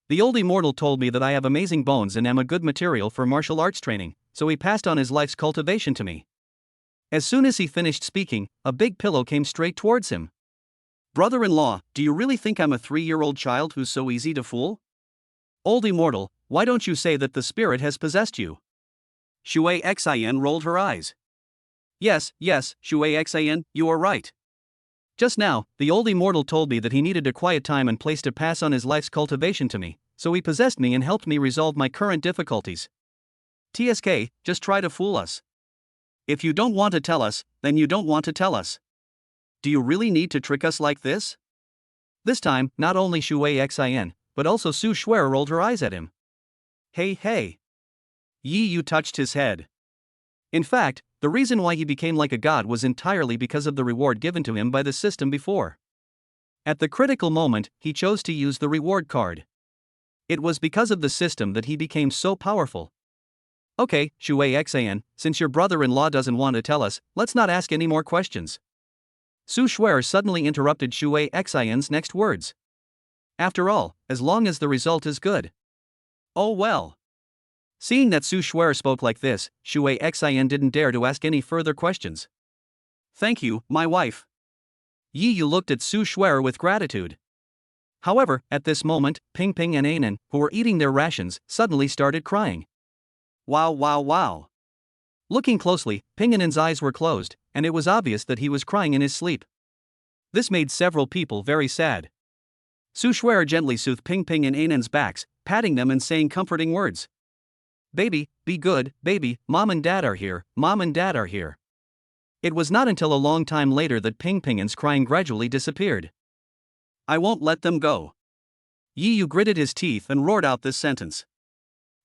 The old immortal told me that I have amazing bones and am a good material for martial arts training, so he passed on his life's cultivation to me. As soon as he finished speaking, a big pillow came straight towards him. Brother-in-law, do you really think I'm a 3-year-old child who's so easy to fool? Old immortal, why don't you say that the spirit has possessed you? Shui Xin rolled her eyes. Yes, Shui Xin, you are right. Just now, the old immortal told me that he needed a quiet time and place to pass on his life's cultivation to me, so he possessed me and helped me resolve my current difficulties. TSK, just try to fool us. If you don't want to tell us, then you don't want to tell us. Do you really need to trick us like this? This time, not only Shui Xin, but also Su Shuer rolled her eyes at him. Hey. Yi Yu touched his head. In fact, the reason why he became like a god was entirely because of the reward given to him by the system before. At the critical moment, he chose to use the reward card. It was because of the system that he became so powerful. Okay, Shui Xin, since your brother-in-law doesn't want to tell us, let's not ask any more questions. Su Shuer suddenly interrupted Shui Xin's next words. After all, as long as the result is good. Oh well. Seeing that Su Shuer spoke like this, Shui Xin didn't dare to ask any further questions. Thank you, my wife. Yi Yu looked at Su Shuer with gratitude. However, at this moment, Ping Ping and Anan, who were eating their rations, suddenly started crying. Wow. Looking closely, Ping Anan's eyes were closed, and it was obvious that he was crying in his sleep. This made several people very sad. Su Shuer gently soothed Ping Ping and Anan's backs, patting them and saying comforting words. Baby, be good, baby, mom and dad are here. It was not until a long time later that Ping Pingan's crying gradually disappeared. I won't let them go. Yi Yu gritted his teeth and roared out this sentence.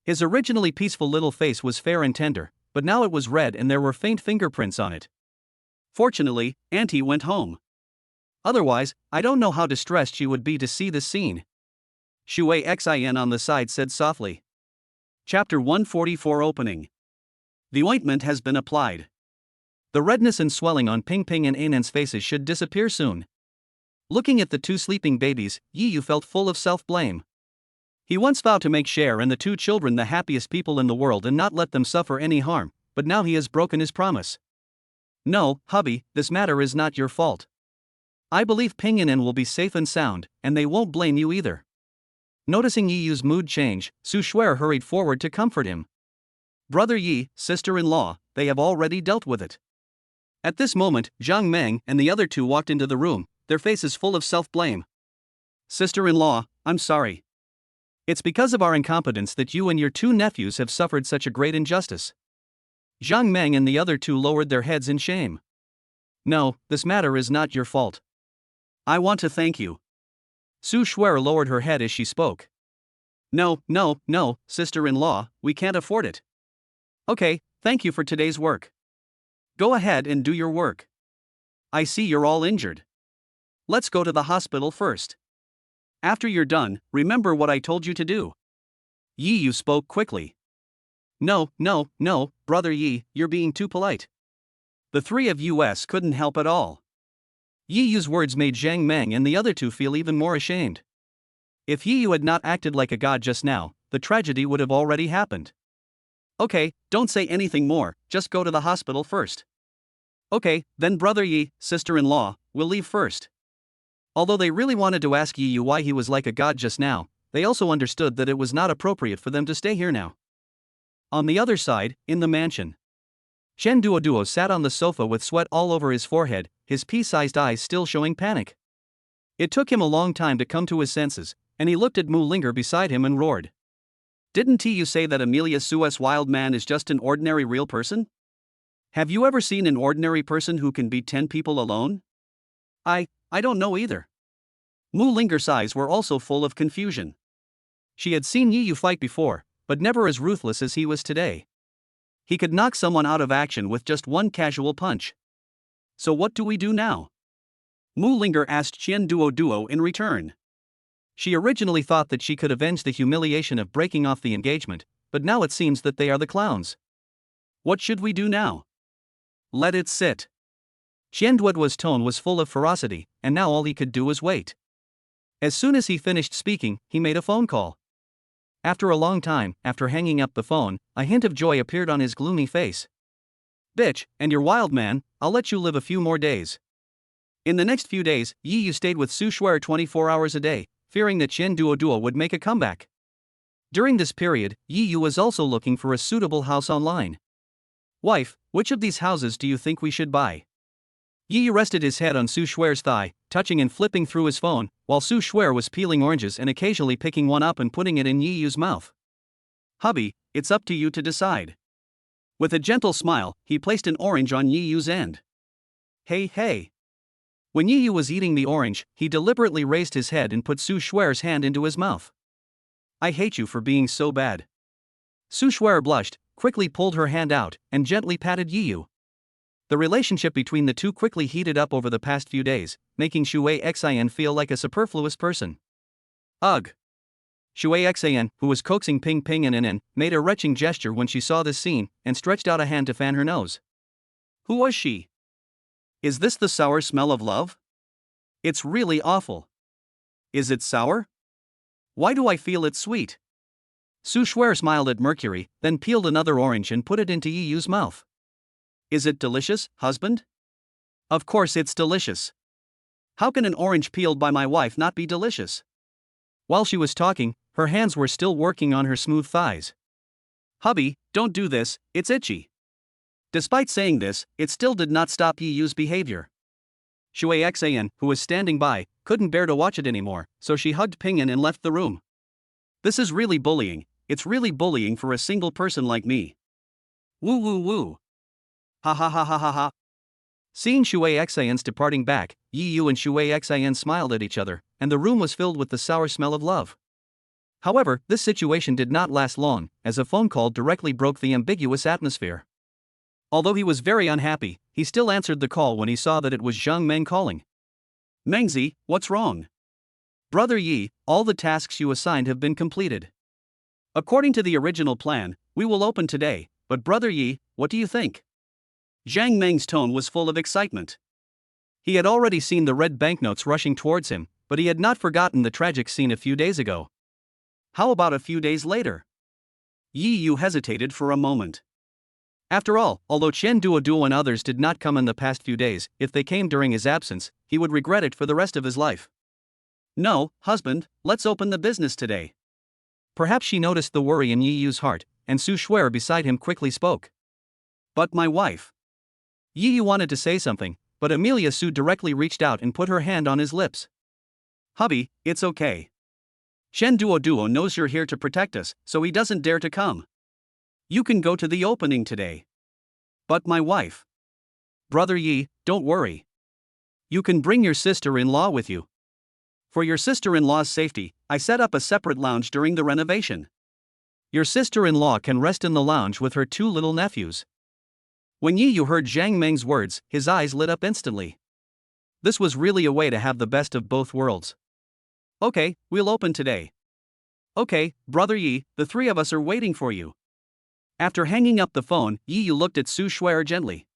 His originally peaceful little face was fair and tender, but now it was red and there were faint fingerprints on it. Fortunately, Auntie went home. Otherwise, I don't know how distressed she would be to see this scene. Shui Xin on the side said softly. Chapter 144 Opening. The ointment has been applied. The redness and swelling on Ping Ping and Anan's faces should disappear soon. Looking at the two sleeping babies, Yi Yu felt full of self-blame. He once vowed to make Cher and the two children the happiest people in the world and not let them suffer any harm, but now he has broken his promise. No, hubby, this matter is not your fault. I believe Ping and An will be safe and sound, and they won't blame you either. Noticing Yi Yu's mood change, Su Shuer hurried forward to comfort him. Brother Yi, sister-in-law, they have already dealt with it. At this moment, Zhang Meng and the other two walked into the room, their faces full of self-blame. Sister-in-law, I'm sorry. It's because of our incompetence that you and your two nephews have suffered such a great injustice. Zhang Meng and the other two lowered their heads in shame. No, this matter is not your fault. I want to thank you. Su Shuer lowered her head as she spoke. No, sister-in-law, we can't afford it. Okay, thank you for today's work. Go ahead and do your work. I see you're all injured. Let's go to the hospital first. After you're done, remember what I told you to do. Yi Yu spoke quickly. No, Brother Yi, you're being too polite. The three of us couldn't help at all. Yi Yu's words made Zhang Meng and the other two feel even more ashamed. If Yi Yu had not acted like a god just now, the tragedy would have already happened. Okay, don't say anything more, just go to the hospital first. Okay, then Brother Yi, sister-in-law, we'll leave first. Although they really wanted to ask Yi Yu why he was like a god just now, they also understood that it was not appropriate for them to stay here now. On the other side, in the mansion, Shen Duoduo sat on the sofa with sweat all over his forehead, his pea-sized eyes still showing panic. It took him a long time to come to his senses, and he looked at Mu Linger beside him and roared. Didn't you say that Amelia Suess Wild Man is just an ordinary real person? Have you ever seen an ordinary person who can beat 10 people alone? I don't know either. Mu Linger's eyes were also full of confusion. She had seen Yi Yu fight before, but never as ruthless as he was today. He could knock someone out of action with just one casual punch. So what do we do now? Mu Linger asked Qian Duo in return. She originally thought that she could avenge the humiliation of breaking off the engagement, but now it seems that they are the clowns. What should we do now? Let it sit. Qian Duo's tone was full of ferocity, and now all he could do was wait. As soon as he finished speaking, he made a phone call. After a long time, after hanging up the phone, a hint of joy appeared on his gloomy face. Bitch, and you're wild man, I'll let you live a few more days. In the next few days, Yi Yu stayed with Su Shuer 24 hours a day, fearing that Qian Duo would make a comeback. During this period, Yi Yu was also looking for a suitable house online. Wife, which of these houses do you think we should buy? Yi Yu rested his head on Su Shuer's thigh, touching and flipping through his phone, while Su Shuer was peeling oranges and occasionally picking one up and putting it in Yi Yu's mouth. Hubby, it's up to you to decide. With a gentle smile, he placed an orange on Yi Yu's end. Hey. When Yi Yu was eating the orange, he deliberately raised his head and put Su Shuer's hand into his mouth. I hate you for being so bad. Su Shuer blushed, quickly pulled her hand out, and gently patted Yi Yu. The relationship between the two quickly heated up over the past few days, making Shui Xian feel like a superfluous person. Ugh. Shui Xian, who was coaxing Ping Ping in, made a retching gesture when she saw this scene, and stretched out a hand to fan her nose. Who was she? Is this the sour smell of love? It's really awful. Is it sour? Why do I feel it sweet? Su Shuer smiled at Mercury, then peeled another orange and put it into Yi Yu's mouth. Is it delicious, husband? Of course it's delicious. How can an orange peeled by my wife not be delicious? While she was talking, her hands were still working on her smooth thighs. Hubby, don't do this, it's itchy. Despite saying this, it still did not stop Yi Yu's behavior. Shui Xian, who was standing by, couldn't bear to watch it anymore, so she hugged Pingyan and left the room. This is really bullying, it's really bullying for a single person like me. Woo. Ha ha ha ha ha ha. Seeing Shui Xian's departing back, Yi Yu and Shui Xian smiled at each other, and the room was filled with the sour smell of love. However, this situation did not last long, as a phone call directly broke the ambiguous atmosphere. Although he was very unhappy, he still answered the call when he saw that it was Zhang Meng calling. Mengzi, what's wrong? Brother Yi, all the tasks you assigned have been completed. According to the original plan, we will open today, but Brother Yi, what do you think? Zhang Meng's tone was full of excitement. He had already seen the red banknotes rushing towards him, but he had not forgotten the tragic scene a few days ago. How about a few days later? Yi Yu hesitated for a moment. After all, although Qian Duo and others did not come in the past few days, if they came during his absence, he would regret it for the rest of his life. No, husband, let's open the business today. Perhaps she noticed the worry in Yi Yu's heart, and Su Shuer beside him quickly spoke. But my wife. Yi Yu wanted to say something, but Amelia Su directly reached out and put her hand on his lips. Hubby, it's okay. Qian Duo knows you're here to protect us, so he doesn't dare to come. You can go to the opening today. But my wife. Brother Yi, don't worry. You can bring your sister-in-law with you. For your sister-in-law's safety, I set up a separate lounge during the renovation. Your sister-in-law can rest in the lounge with her two little nephews. When Yi Yu heard Zhang Meng's words, his eyes lit up instantly. This was really a way to have the best of both worlds. Okay, we'll open today. Okay, Brother Yi, the three of us are waiting for you. After hanging up the phone, Yi Yu looked at Su Shuer gently.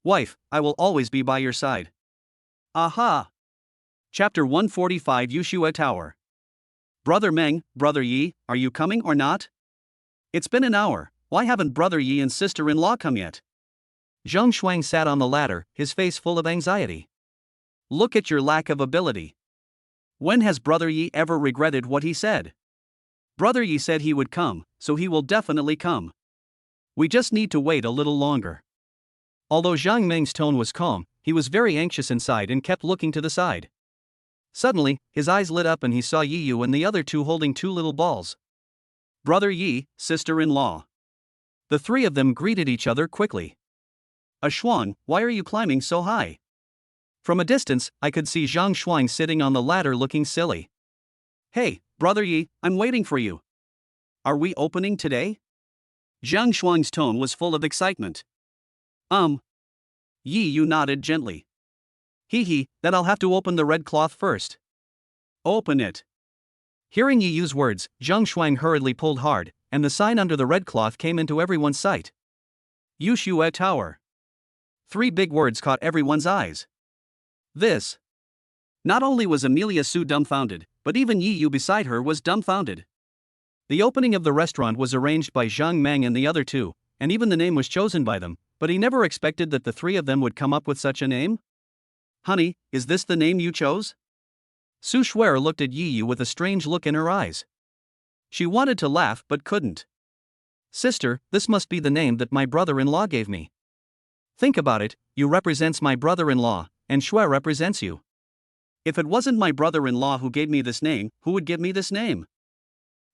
Wife, I will always be by your side. Aha! Chapter 145 Yushua Tower. Brother Meng, Brother Yi, are you coming or not? It's been an hour, why haven't Brother Yi and sister-in-law come yet? Zhang Shuang sat on the ladder, his face full of anxiety. Look at your lack of ability. When has Brother Yi ever regretted what he said? Brother Yi said he would come, so he will definitely come. We just need to wait a little longer. Although Zhang Meng's tone was calm, he was very anxious inside and kept looking to the side. Suddenly, his eyes lit up and he saw Yi Yu and the other two holding two little balls. Brother Yi, sister-in-law. The three of them greeted each other quickly. Shuang, why are you climbing so high? From a distance, I could see Zhang Shuang sitting on the ladder looking silly. Hey, Brother Yi, I'm waiting for you. Are we opening today? Zhang Shuang's tone was full of excitement. Yi Yu nodded gently. Then I'll have to open the red cloth first. Open it. Hearing Yi Yu's words, Zhang Shuang hurriedly pulled hard, and the sign under the red cloth came into everyone's sight. Yushue Tower. 3 big words caught everyone's eyes. This. Not only was Amelia Su dumbfounded, but even Yi Yu beside her was dumbfounded. The opening of the restaurant was arranged by Zhang Meng and the other two, and even the name was chosen by them, but he never expected that the 3 of them would come up with such a name. Honey, is this the name you chose? Su Shuer looked at Yi Yu with a strange look in her eyes. She wanted to laugh but couldn't. Sister, this must be the name that my brother-in-law gave me. Think about it, Yu represents my brother-in-law, and Shuer represents you. If it wasn't my brother-in-law who gave me this name, who would give me this name?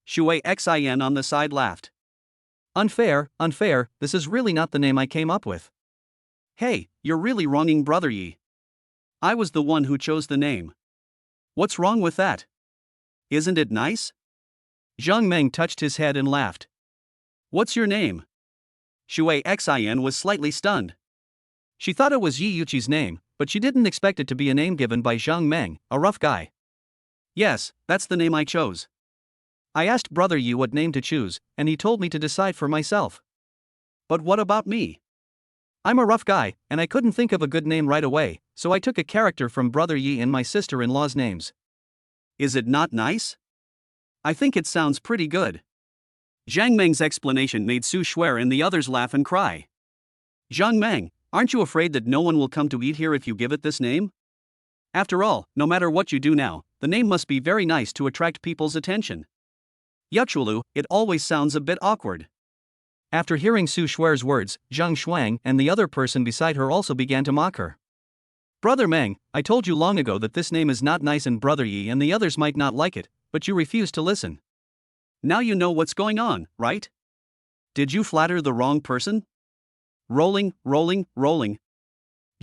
Shui Xin on the side laughed. Unfair, this is really not the name I came up with. Hey, you're really wronging Brother Yi. I was the one who chose the name. What's wrong with that? Isn't it nice? Zhang Meng touched his head and laughed. What's your name? Shui Xin was slightly stunned. She thought it was Yi Yuqi's name, but she didn't expect it to be a name given by Zhang Meng, a rough guy. Yes, that's the name I chose. I asked Brother Yi what name to choose, and he told me to decide for myself. But what about me? I'm a rough guy, and I couldn't think of a good name right away, so I took a character from Brother Yi and my sister-in-law's names. Is it not nice? I think it sounds pretty good. Zhang Meng's explanation made Su Shuer and the others laugh and cry. Zhang Meng, aren't you afraid that no one will come to eat here if you give it this name? After all, no matter what you do now, the name must be very nice to attract people's attention. Yuchulu, it always sounds a bit awkward. After hearing Su Shuer's words, Zhang Shuang and the other person beside her also began to mock her. Brother Meng, I told you long ago that this name is not nice and Brother Yi and the others might not like it, but you refused to listen. Now you know what's going on, right? Did you flatter the wrong person? Rolling.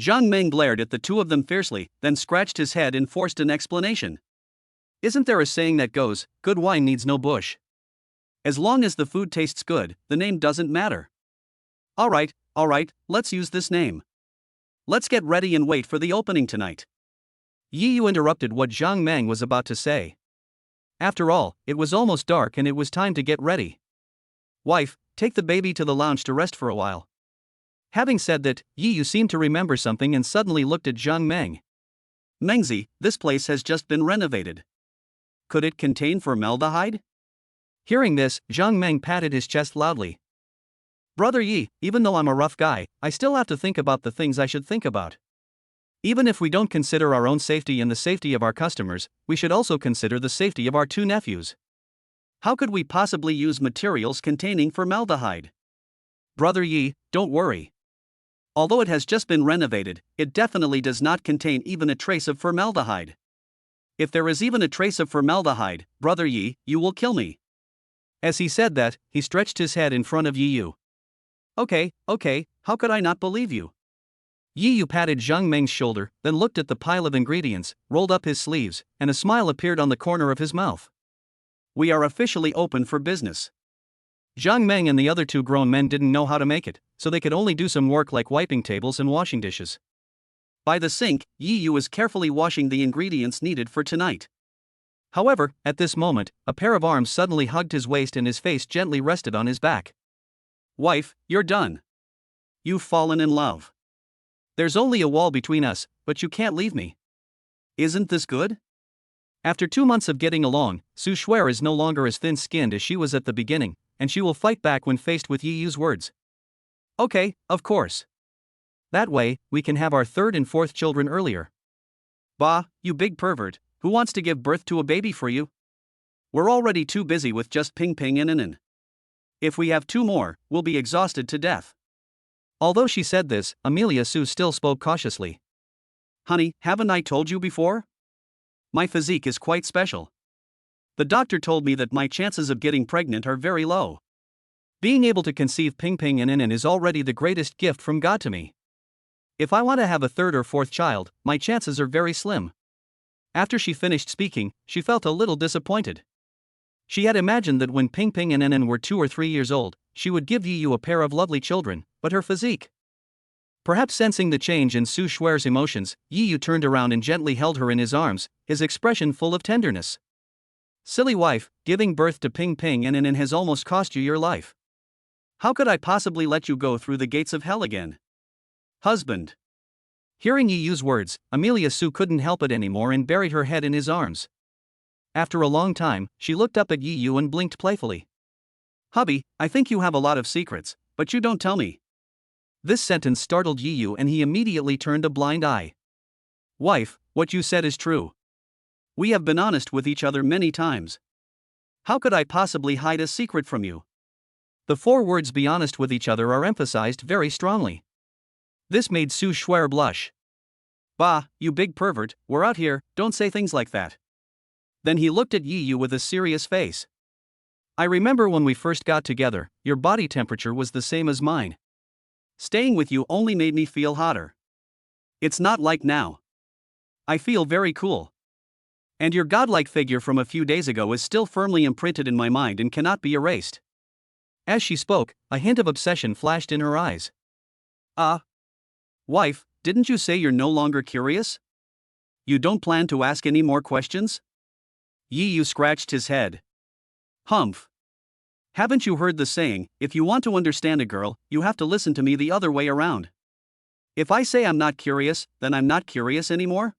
Zhang Meng glared at the 2 of them fiercely, then scratched his head and forced an explanation. Isn't there a saying that goes, good wine needs no bush? As long as the food tastes good, the name doesn't matter. Alright, let's use this name. Let's get ready and wait for the opening tonight. Yi Yu interrupted what Zhang Meng was about to say. After all, it was almost dark and it was time to get ready. Wife, take the baby to the lounge to rest for a while. Having said that, Yi Yu seemed to remember something and suddenly looked at Zhang Meng. Mengzi, this place has just been renovated. Could it contain formaldehyde? Hearing this, Zhang Meng patted his chest loudly. Brother Yi, even though I'm a rough guy, I still have to think about the things I should think about. Even if we don't consider our own safety and the safety of our customers, we should also consider the safety of our 2 nephews. How could we possibly use materials containing formaldehyde? Brother Yi, don't worry. Although it has just been renovated, it definitely does not contain even a trace of formaldehyde. If there is even a trace of formaldehyde, Brother Yi, you will kill me. As he said that, he stretched his head in front of Yi Yu. Okay, how could I not believe you? Yi Yu patted Zhang Meng's shoulder, then looked at the pile of ingredients, rolled up his sleeves, and a smile appeared on the corner of his mouth. We are officially open for business. Zhang Meng and the other 2 grown men didn't know how to make it, so they could only do some work like wiping tables and washing dishes. By the sink, Yi Yu was carefully washing the ingredients needed for tonight. However, at this moment, a pair of arms suddenly hugged his waist and his face gently rested on his back. Wife, you're done. You've fallen in love. There's only a wall between us, but you can't leave me. Isn't this good? After 2 months of getting along, Su Shuer is no longer as thin-skinned as she was at the beginning, and she will fight back when faced with Yi Yu's words. Okay, of course. That way, we can have our 3rd and 4th children earlier. Bah, you big pervert, who wants to give birth to a baby for you? We're already too busy with just Ping Ping and Inen. If we have 2 more, we'll be exhausted to death. Although she said this, Amelia Su still spoke cautiously. Honey, haven't I told you before? My physique is quite special. The doctor told me that my chances of getting pregnant are very low. Being able to conceive Ping Ping and Inen is already the greatest gift from God to me. If I want to have a 3rd or 4th child, my chances are very slim. After she finished speaking, she felt a little disappointed. She had imagined that when Ping Ping and Nen were 2 or 3 years old, she would give Yu a pair of lovely children, but her physique. Perhaps sensing the change in Su Shuer's emotions, Yu turned around and gently held her in his arms, his expression full of tenderness. Silly wife, giving birth to Ping Ping and Nen has almost cost you your life. How could I possibly let you go through the gates of hell again? Husband. Hearing Yu's words, Amelia Su couldn't help it anymore and buried her head in his arms. After a long time, she looked up at Yu and blinked playfully. Hubby, I think you have a lot of secrets, but you don't tell me. This sentence startled Yu and he immediately turned a blind eye. Wife, what you said is true. We have been honest with each other many times. How could I possibly hide a secret from you? The 4 words "be honest with each other" are emphasized very strongly. This made Su Shuer blush. Bah, you big pervert, we're out here, don't say things like that. Then he looked at Yu with a serious face. I remember when we first got together, your body temperature was the same as mine. Staying with you only made me feel hotter. It's not like now. I feel very cool. And your godlike figure from a few days ago is still firmly imprinted in my mind and cannot be erased. As she spoke, a hint of obsession flashed in her eyes. Wife, didn't you say you're no longer curious? You don't plan to ask any more questions? Yu scratched his head. Humph. Haven't you heard the saying, if you want to understand a girl, you have to listen to me the other way around? If I say I'm not curious, then I'm not curious anymore?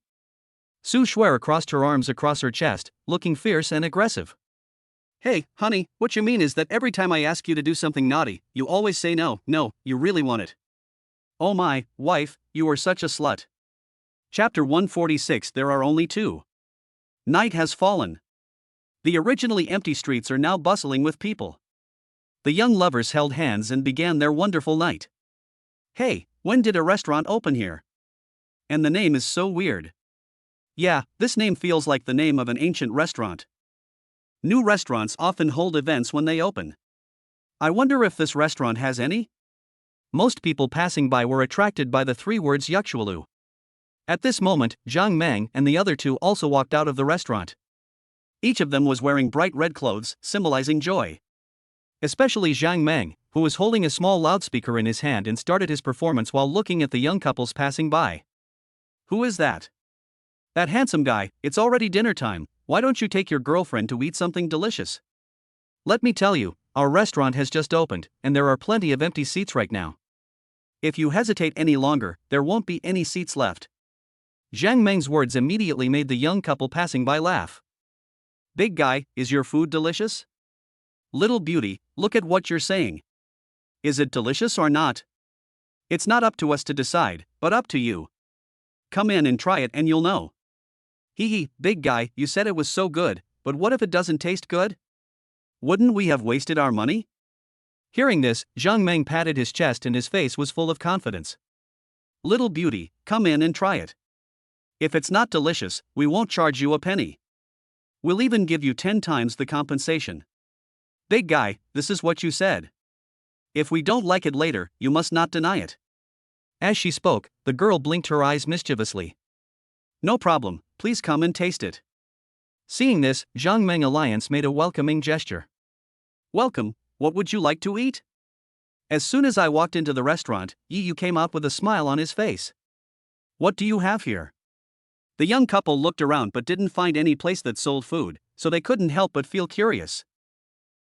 Su Shuer crossed her arms across her chest, looking fierce and aggressive. Hey, honey, what you mean is that every time I ask you to do something naughty, you always say no, you really want it. Oh my, wife, you are such a slut. Chapter 146. There are only 2. Night has fallen. The originally empty streets are now bustling with people. The young lovers held hands and began their wonderful night. Hey, when did a restaurant open here? And the name is so weird. Yeah, this name feels like the name of an ancient restaurant. New restaurants often hold events when they open. I wonder if this restaurant has any? Most people passing by were attracted by the 3 words Yuxualu. At this moment, Zhang Meng and the other 2 also walked out of the restaurant. Each of them was wearing bright red clothes, symbolizing joy. Especially Zhang Meng, who was holding a small loudspeaker in his hand and started his performance while looking at the young couples passing by. Who is that? That handsome guy. It's already dinner time. Why don't you take your girlfriend to eat something delicious? Let me tell you, our restaurant has just opened, and there are plenty of empty seats right now. If you hesitate any longer, there won't be any seats left. Zhang Meng's words immediately made the young couple passing by laugh. Big guy, is your food delicious? Little beauty, look at what you're saying. Is it delicious or not? It's not up to us to decide, but up to you. Come in and try it and you'll know. Hee, big guy, you said it was so good, but what if it doesn't taste good? Wouldn't we have wasted our money? Hearing this, Zhang Meng patted his chest and his face was full of confidence. Little beauty, come in and try it. If it's not delicious, we won't charge you a penny. We'll even give you 10 times the compensation. Big guy, this is what you said. If we don't like it later, you must not deny it. As she spoke, the girl blinked her eyes mischievously. No problem, please come and taste it. Seeing this, Zhang Meng Alliance made a welcoming gesture. Welcome, what would you like to eat? As soon as I walked into the restaurant, Yu came out with a smile on his face. What do you have here? The young couple looked around but didn't find any place that sold food, so they couldn't help but feel curious.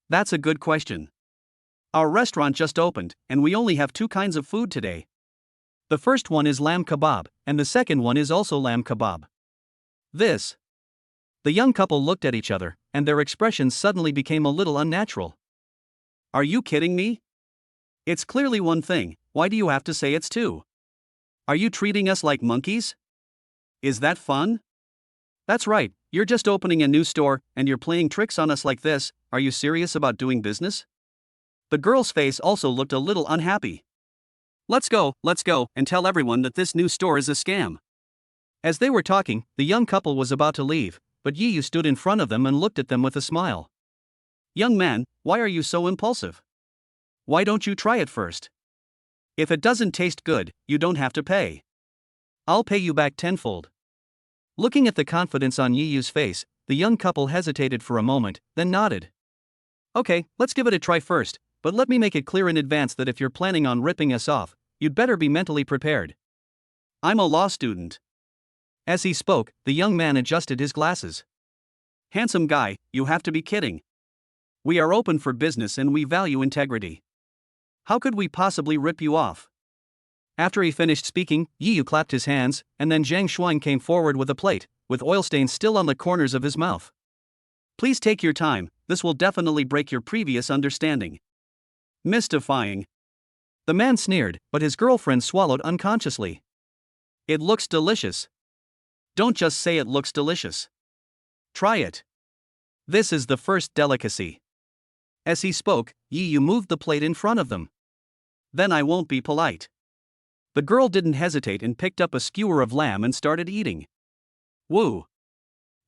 That's a good question. Our restaurant just opened, and we only have 2 kinds of food today. The first one is lamb kebab, and the second one is also lamb kebab. This. The young couple looked at each other, and their expressions suddenly became a little unnatural. Are you kidding me? It's clearly one thing, why do you have to say it's 2? Are you treating us like monkeys? Is that fun? That's right, you're just opening a new store, and you're playing tricks on us like this. Are you serious about doing business? The girl's face also looked a little unhappy. Let's go, and tell everyone that this new store is a scam. As they were talking, the young couple was about to leave, but Yu stood in front of them and looked at them with a smile. Young man, why are you so impulsive? Why don't you try it first? If it doesn't taste good, you don't have to pay. I'll pay you back tenfold. Looking at the confidence on Yu's face, the young couple hesitated for a moment, then nodded. Okay, let's give it a try first, but let me make it clear in advance that if you're planning on ripping us off, you'd better be mentally prepared. I'm a law student. As he spoke, the young man adjusted his glasses. Handsome guy, you have to be kidding. We are open for business and we value integrity. How could we possibly rip you off? After he finished speaking, Yi Yu clapped his hands, and then Zhang Shuang came forward with a plate, with oil stains still on the corners of his mouth. Please take your time, this will definitely break your previous understanding. Mystifying. The man sneered, but his girlfriend swallowed unconsciously. It looks delicious. Don't just say it looks delicious. Try it. This is the first delicacy. As he spoke, Yi Yu moved the plate in front of them. Then I won't be polite. The girl didn't hesitate and picked up a skewer of lamb and started eating. Woo!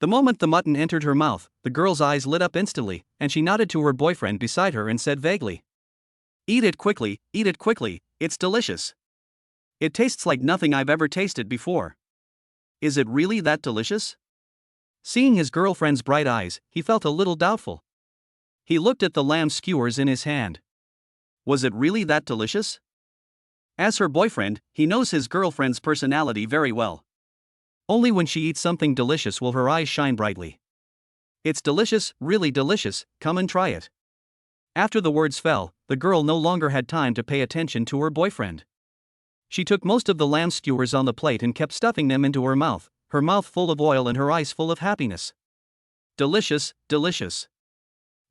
The moment the mutton entered her mouth, the girl's eyes lit up instantly, and she nodded to her boyfriend beside her and said vaguely, eat it quickly, it's delicious. It tastes like nothing I've ever tasted before. Is it really that delicious? Seeing his girlfriend's bright eyes, he felt a little doubtful. He looked at the lamb skewers in his hand. Was it really that delicious? As her boyfriend, he knows his girlfriend's personality very well. Only when she eats something delicious will her eyes shine brightly. It's delicious, really delicious, come and try it. After the words fell, the girl no longer had time to pay attention to her boyfriend. She took most of the lamb skewers on the plate and kept stuffing them into her mouth full of oil and her eyes full of happiness. Delicious, delicious.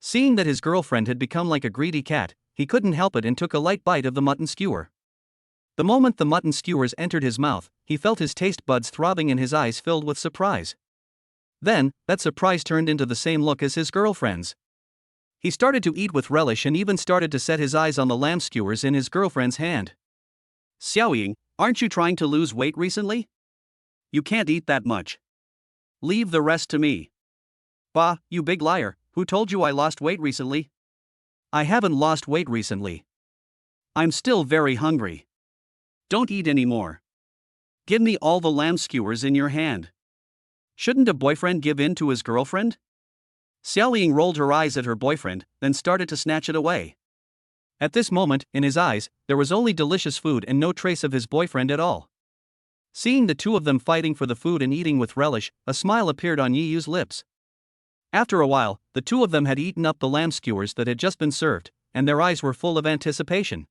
Seeing that his girlfriend had become like a greedy cat, he couldn't help it and took a light bite of the mutton skewer. The moment the mutton skewers entered his mouth, he felt his taste buds throbbing and his eyes filled with surprise. Then, that surprise turned into the same look as his girlfriend's. He started to eat with relish and even started to set his eyes on the lamb skewers in his girlfriend's hand. Xiaoying, aren't you trying to lose weight recently? You can't eat that much. Leave the rest to me. Bah, you big liar, who told you I lost weight recently? I haven't lost weight recently. I'm still very hungry. Don't eat anymore. Give me all the lamb skewers in your hand. Shouldn't a boyfriend give in to his girlfriend? Xiaoying rolled her eyes at her boyfriend, then started to snatch it away. At this moment, in his eyes, there was only delicious food and no trace of his boyfriend at all. Seeing the two of them fighting for the food and eating with relish, a smile appeared on Yi Yu's lips. After a while, the two of them had eaten up the lamb skewers that had just been served, and their eyes were full of anticipation.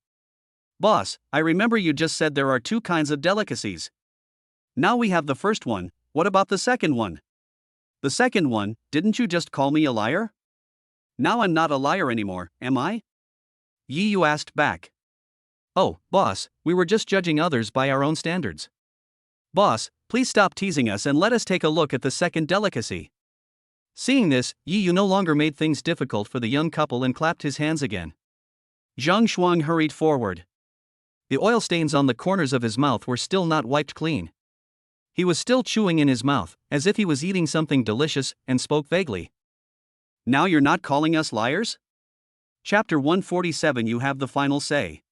Boss, I remember you just said there are two kinds of delicacies. Now we have the first one, what about the second one? The second one, didn't you just call me a liar? Now I'm not a liar anymore, am I? Yi Yu asked back. Oh, boss, we were just judging others by our own standards. Boss, please stop teasing us and let us take a look at the second delicacy. Seeing this, Yi Yu no longer made things difficult for the young couple and clapped his hands again. Zhang Shuang hurried forward. The oil stains on the corners of his mouth were still not wiped clean. He was still chewing in his mouth, as if he was eating something delicious, and spoke vaguely. Now you're not calling us liars? Chapter 147. You have the final say.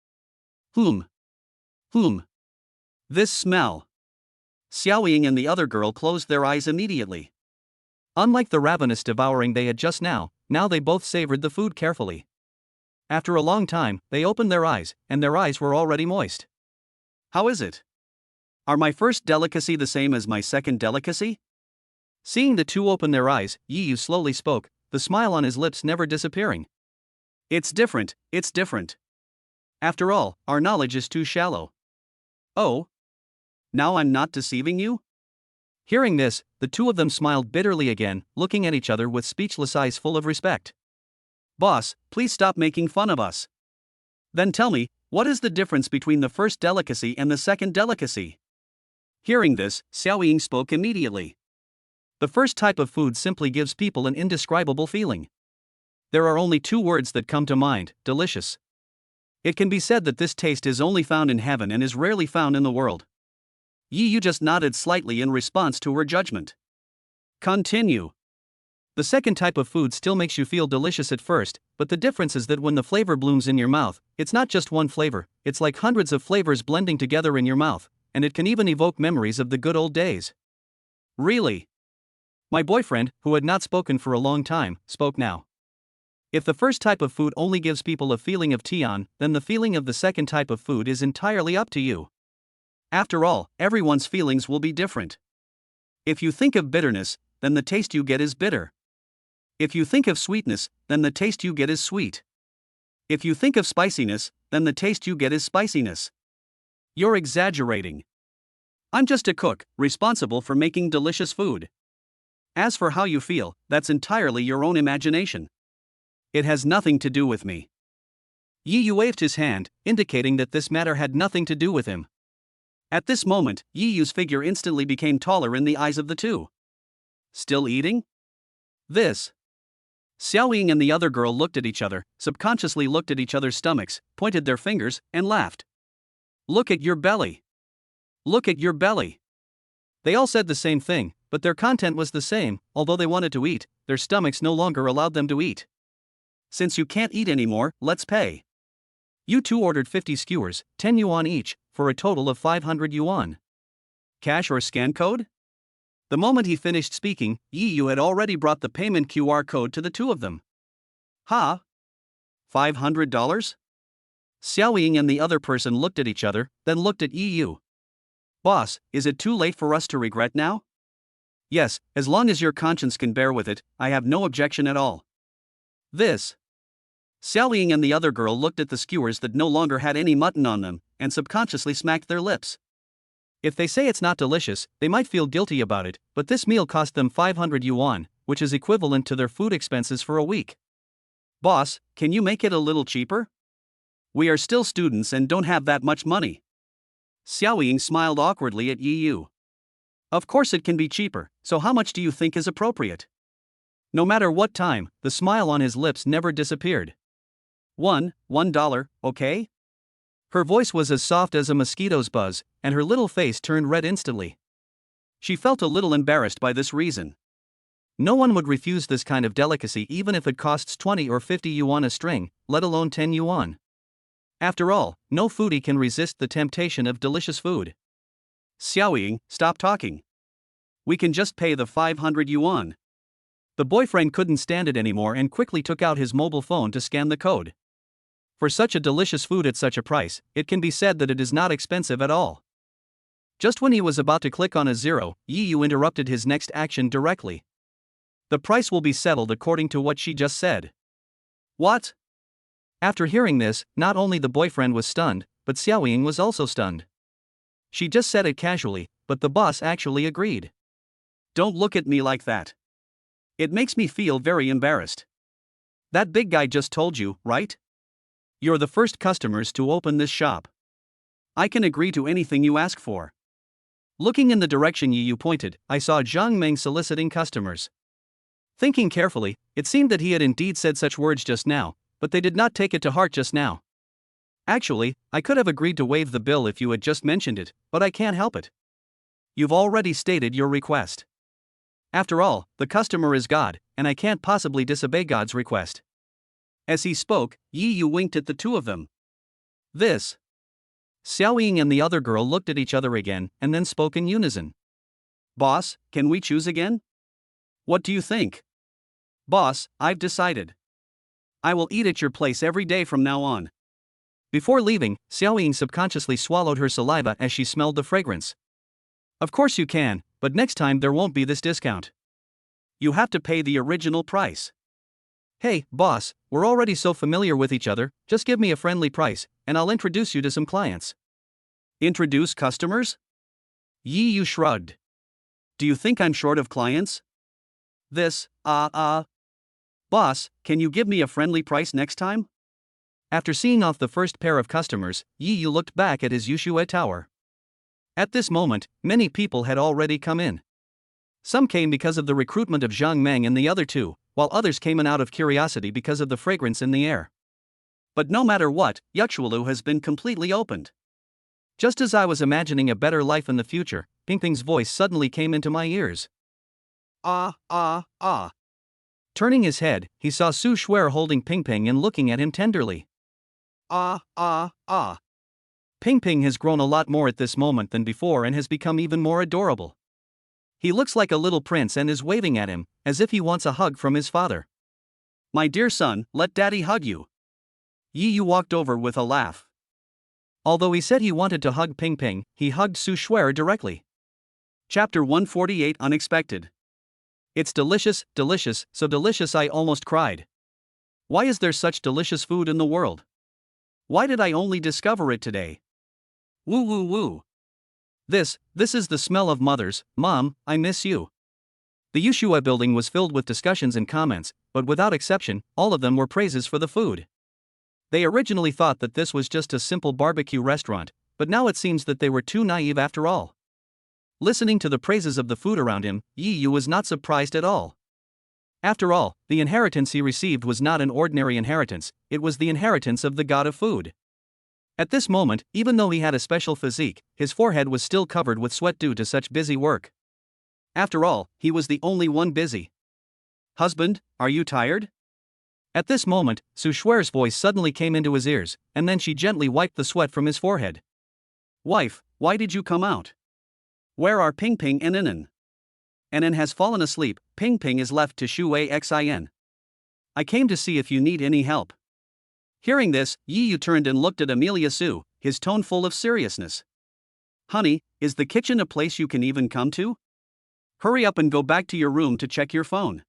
Whom? This smell. Xiaoying and the other girl closed their eyes immediately. Unlike the ravenous devouring they had just now they both savored the food carefully. After a long time, they opened their eyes, and their eyes were already moist. How is it? Are my first delicacy the same as my second delicacy? Seeing the two open their eyes, Yi Yu slowly spoke, the smile on his lips never disappearing. It's different. After all, our knowledge is too shallow. Oh? Now I'm not deceiving you? Hearing this, the two of them smiled bitterly again, looking at each other with speechless eyes full of respect. Boss, please stop making fun of us. Then tell me, what is the difference between the first delicacy and the second delicacy? Hearing this, Xiaoying spoke immediately. The first type of food simply gives people an indescribable feeling. There are only two words that come to mind, delicious. It can be said that this taste is only found in heaven and is rarely found in the world. Yi Yu just nodded slightly in response to her judgment. Continue. The second type of food still makes you feel delicious at first, but the difference is that when the flavor blooms in your mouth, it's not just one flavor, it's like hundreds of flavors blending together in your mouth, and it can even evoke memories of the good old days. Really? My boyfriend, who had not spoken for a long time, spoke now. If the first type of food only gives people a feeling of tian, then the feeling of the second type of food is entirely up to you. After all, everyone's feelings will be different. If you think of bitterness, then the taste you get is bitter. If you think of sweetness, then the taste you get is sweet. If you think of spiciness, then the taste you get is spiciness. You're exaggerating. I'm just a cook, responsible for making delicious food. As for how you feel, that's entirely your own imagination. It has nothing to do with me. Yi Yu waved his hand, indicating that this matter had nothing to do with him. At this moment, Yi Yu's figure instantly became taller in the eyes of the two. Still eating? This. Xiao Ying and the other girl looked at each other, subconsciously looked at each other's stomachs, pointed their fingers, and laughed. Look at your belly. Look at your belly. They all said the same thing, but their content was the same. Although they wanted to eat, their stomachs no longer allowed them to eat. Since you can't eat anymore, let's pay. You two ordered 50 skewers, 10 yuan each, for a total of 500 yuan. Cash or scan code? The moment he finished speaking, Yi Yu had already brought the payment QR code to the two of them. Ha! $500? Xiao Ying and the other person looked at each other, then looked at Yi Yu. Boss, is it too late for us to regret now? Yes, as long as your conscience can bear with it, I have no objection at all. This. Xiao Ying and the other girl looked at the skewers that no longer had any mutton on them, and subconsciously smacked their lips. If they say it's not delicious, they might feel guilty about it, but this meal cost them 500 yuan, which is equivalent to their food expenses for a week. Boss, can you make it a little cheaper? We are still students and don't have that much money. Xiao Ying smiled awkwardly at Yi Yu. Of course it can be cheaper, so how much do you think is appropriate? No matter what time, the smile on his lips never disappeared. $1, okay? Her voice was as soft as a mosquito's buzz, and her little face turned red instantly. She felt a little embarrassed by this reason. No one would refuse this kind of delicacy even if it costs 20 or 50 yuan a string, let alone 10 yuan. After all, no foodie can resist the temptation of delicious food. Xiao Ying, stop talking. We can just pay the 500 yuan. The boyfriend couldn't stand it anymore and quickly took out his mobile phone to scan the code. For such a delicious food at such a price, it can be said that it is not expensive at all. Just when he was about to click on a zero, Yi Yu interrupted his next action directly. The price will be settled according to what she just said. What? After hearing this, not only the boyfriend was stunned, but Xiao Ying was also stunned. She just said it casually, but the boss actually agreed. Don't look at me like that. It makes me feel very embarrassed. That big guy just told you, right? You're the first customers to open this shop. I can agree to anything you ask for. Looking in the direction Yi Yu pointed, I saw Zhang Meng soliciting customers. Thinking carefully, it seemed that he had indeed said such words just now, but they did not take it to heart just now. Actually, I could have agreed to waive the bill if you had just mentioned it, but I can't help it. You've already stated your request. After all, the customer is God, and I can't possibly disobey God's request. As he spoke, Yi Yu winked at the two of them. This. Xiao Ying and the other girl looked at each other again, and then spoke in unison. Boss, can we choose again? What do you think? Boss, I've decided. I will eat at your place every day from now on. Before leaving, Xiao Ying subconsciously swallowed her saliva as she smelled the fragrance. Of course you can, but next time there won't be this discount. You have to pay the original price. Hey, boss, we're already so familiar with each other, just give me a friendly price, and I'll introduce you to some clients. Introduce customers? Yi Yu shrugged. Do you think I'm short of clients? This, Boss, can you give me a friendly price next time? After seeing off the first pair of customers, Yi Yu looked back at his Yushue tower. At this moment, many people had already come in. Some came because of the recruitment of Zhang Meng and the other two, while others came in out of curiosity because of the fragrance in the air. But no matter what, Yuxuelu has been completely opened. Just as I was imagining a better life in the future, Pingping's voice suddenly came into my ears. Turning his head, he saw Su Shuer holding Pingping and looking at him tenderly. Pingping has grown a lot more at this moment than before and has become even more adorable. He looks like a little prince and is waving at him, as if he wants a hug from his father. My dear son, let daddy hug you. Yi Yu walked over with a laugh. Although he said he wanted to hug Ping Ping, he hugged Su Shuer directly. Chapter 148 Unexpected. It's delicious, delicious, so delicious I almost cried. Why is there such delicious food in the world? Why did I only discover it today? Woo woo woo. This is the smell of mothers. Mom, I miss you. The Yushua building was filled with discussions and comments, but without exception, all of them were praises for the food. They originally thought that this was just a simple barbecue restaurant, but now it seems that they were too naive after all. Listening to the praises of the food around him, Yi Yu was not surprised at all. After all, the inheritance he received was not an ordinary inheritance, it was the inheritance of the god of food. At this moment, even though he had a special physique, his forehead was still covered with sweat due to such busy work. After all, he was the only one busy. Husband, are you tired? At this moment, Su Shuer's voice suddenly came into his ears, and then she gently wiped the sweat from his forehead. Wife, why did you come out? Where are Ping Ping and Inen? Inen has fallen asleep, Ping Ping is left to Shui Xin. I came to see if you need any help. Hearing this, Yi Yu turned and looked at Amelia Su, his tone full of seriousness. Honey, is the kitchen a place you can even come to? Hurry up and go back to your room to check your phone.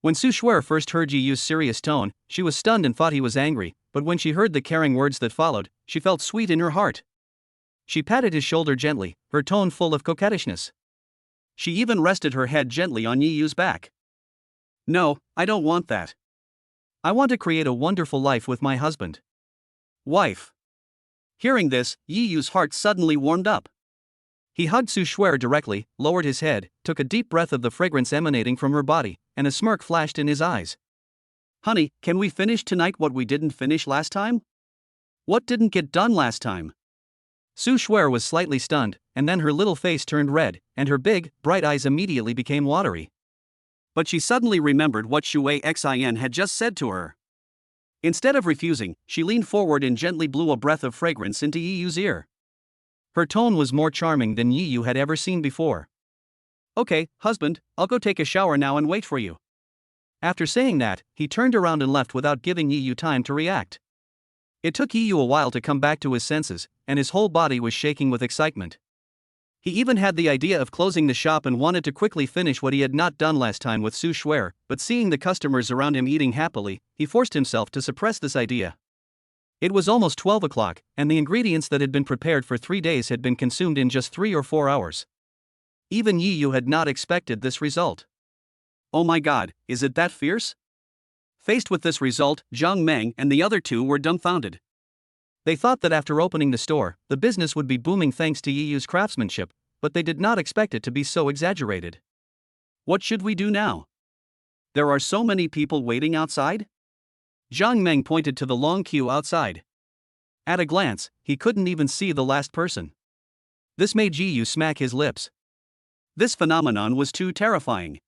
When Su Shuer first heard Yi Yu's serious tone, she was stunned and thought he was angry, but when she heard the caring words that followed, she felt sweet in her heart. She patted his shoulder gently, her tone full of coquettishness. She even rested her head gently on Yi Yu's back. No, I don't want that. I want to create a wonderful life with my husband. Wife. Hearing this, Yi Yu's heart suddenly warmed up. He hugged Su Shuer directly, lowered his head, took a deep breath of the fragrance emanating from her body, and a smirk flashed in his eyes. Honey, can we finish tonight what we didn't finish last time? What didn't get done last time? Su Shuer was slightly stunned, and then her little face turned red, and her big, bright eyes immediately became watery. But she suddenly remembered what Shui Xin had just said to her. Instead of refusing, she leaned forward and gently blew a breath of fragrance into Yi Yu's ear. Her tone was more charming than Yi Yu had ever seen before. Okay, husband, I'll go take a shower now and wait for you. After saying that, he turned around and left without giving Yi Yu time to react. It took Yi Yu a while to come back to his senses, and his whole body was shaking with excitement. He even had the idea of closing the shop and wanted to quickly finish what he had not done last time with Su Shuer, but seeing the customers around him eating happily, he forced himself to suppress this idea. It was almost 12 o'clock, and the ingredients that had been prepared for 3 days had been consumed in just 3 or 4 hours. Even Yi Yu had not expected this result. Oh my god, is it that fierce? Faced with this result, Zhang Meng and the other two were dumbfounded. They thought that after opening the store, the business would be booming thanks to Yi Yu's craftsmanship, but they did not expect it to be so exaggerated. What should we do now? There are so many people waiting outside? Zhang Meng pointed to the long queue outside. At a glance, he couldn't even see the last person. This made Yi Yu smack his lips. This phenomenon was too terrifying.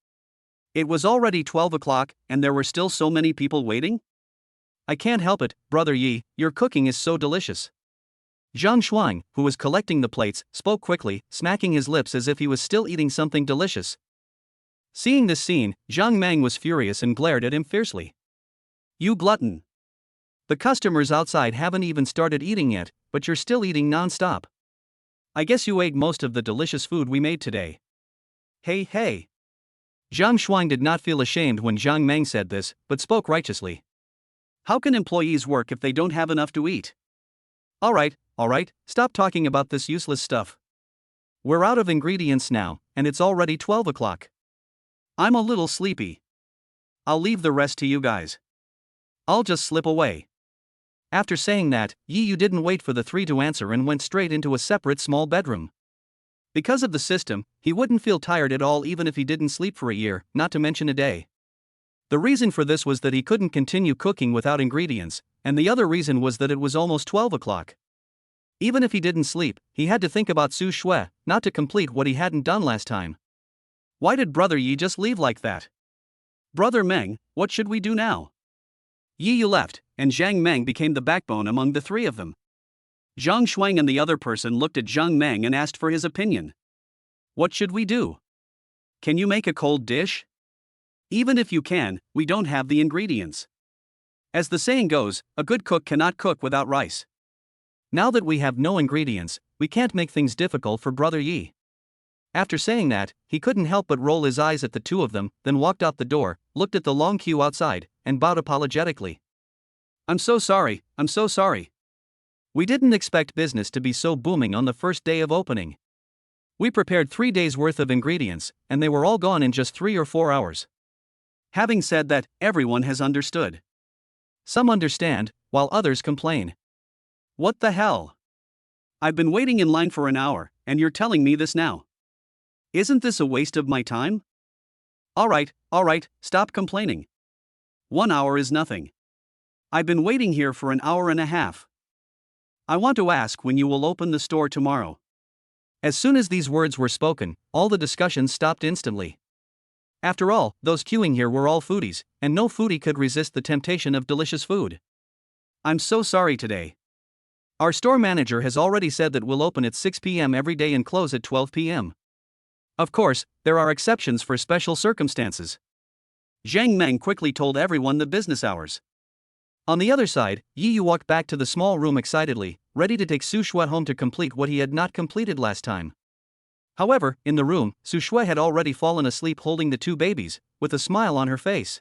It was already 12 o'clock, and there were still so many people waiting? I can't help it, Brother Yi, your cooking is so delicious. Zhang Shuang, who was collecting the plates, spoke quickly, smacking his lips as if he was still eating something delicious. Seeing this scene, Zhang Meng was furious and glared at him fiercely. You glutton! The customers outside haven't even started eating yet, but you're still eating non-stop. I guess you ate most of the delicious food we made today. Hey hey! Zhang Shuang did not feel ashamed when Zhang Meng said this, but spoke righteously. How can employees work if they don't have enough to eat? Alright, stop talking about this useless stuff. We're out of ingredients now, and it's already 12 o'clock. I'm a little sleepy. I'll leave the rest to you guys. I'll just slip away. After saying that, Yi Yu didn't wait for the three to answer and went straight into a separate small bedroom. Because of the system, he wouldn't feel tired at all even if he didn't sleep for a year, not to mention a day. The reason for this was that he couldn't continue cooking without ingredients, and the other reason was that it was almost 12 o'clock. Even if he didn't sleep, he had to think about Su Shuer, not to complete what he hadn't done last time. Why did Brother Yi just leave like that? Brother Meng, what should we do now? Yi Yu left, and Zhang Meng became the backbone among the three of them. Zhang Shuang and the other person looked at Zhang Meng and asked for his opinion. What should we do? Can you make a cold dish? Even if you can, we don't have the ingredients. As the saying goes, a good cook cannot cook without rice. Now that we have no ingredients, we can't make things difficult for Brother Yi. After saying that, he couldn't help but roll his eyes at the two of them, then walked out the door, looked at the long queue outside, and bowed apologetically. I'm so sorry. We didn't expect business to be so booming on the first day of opening. We prepared 3 days' worth of ingredients, and they were all gone in just 3 or 4 hours. Having said that, everyone has understood. Some understand, while others complain. What the hell? I've been waiting in line for an hour, and you're telling me this now. Isn't this a waste of my time? Alright, stop complaining. 1 hour is nothing. I've been waiting here for an hour and a half. I want to ask when you will open the store tomorrow. As soon as these words were spoken, all the discussion stopped instantly. After all, those queuing here were all foodies, and no foodie could resist the temptation of delicious food. I'm so sorry today. Our store manager has already said that we'll open at 6 p.m. every day and close at 12 p.m. Of course, there are exceptions for special circumstances. Zhang Meng quickly told everyone the business hours. On the other side, Yi Yu walked back to the small room excitedly, ready to take Su Shui home to complete what he had not completed last time. However, in the room, Su Shui had already fallen asleep holding the two babies, with a smile on her face.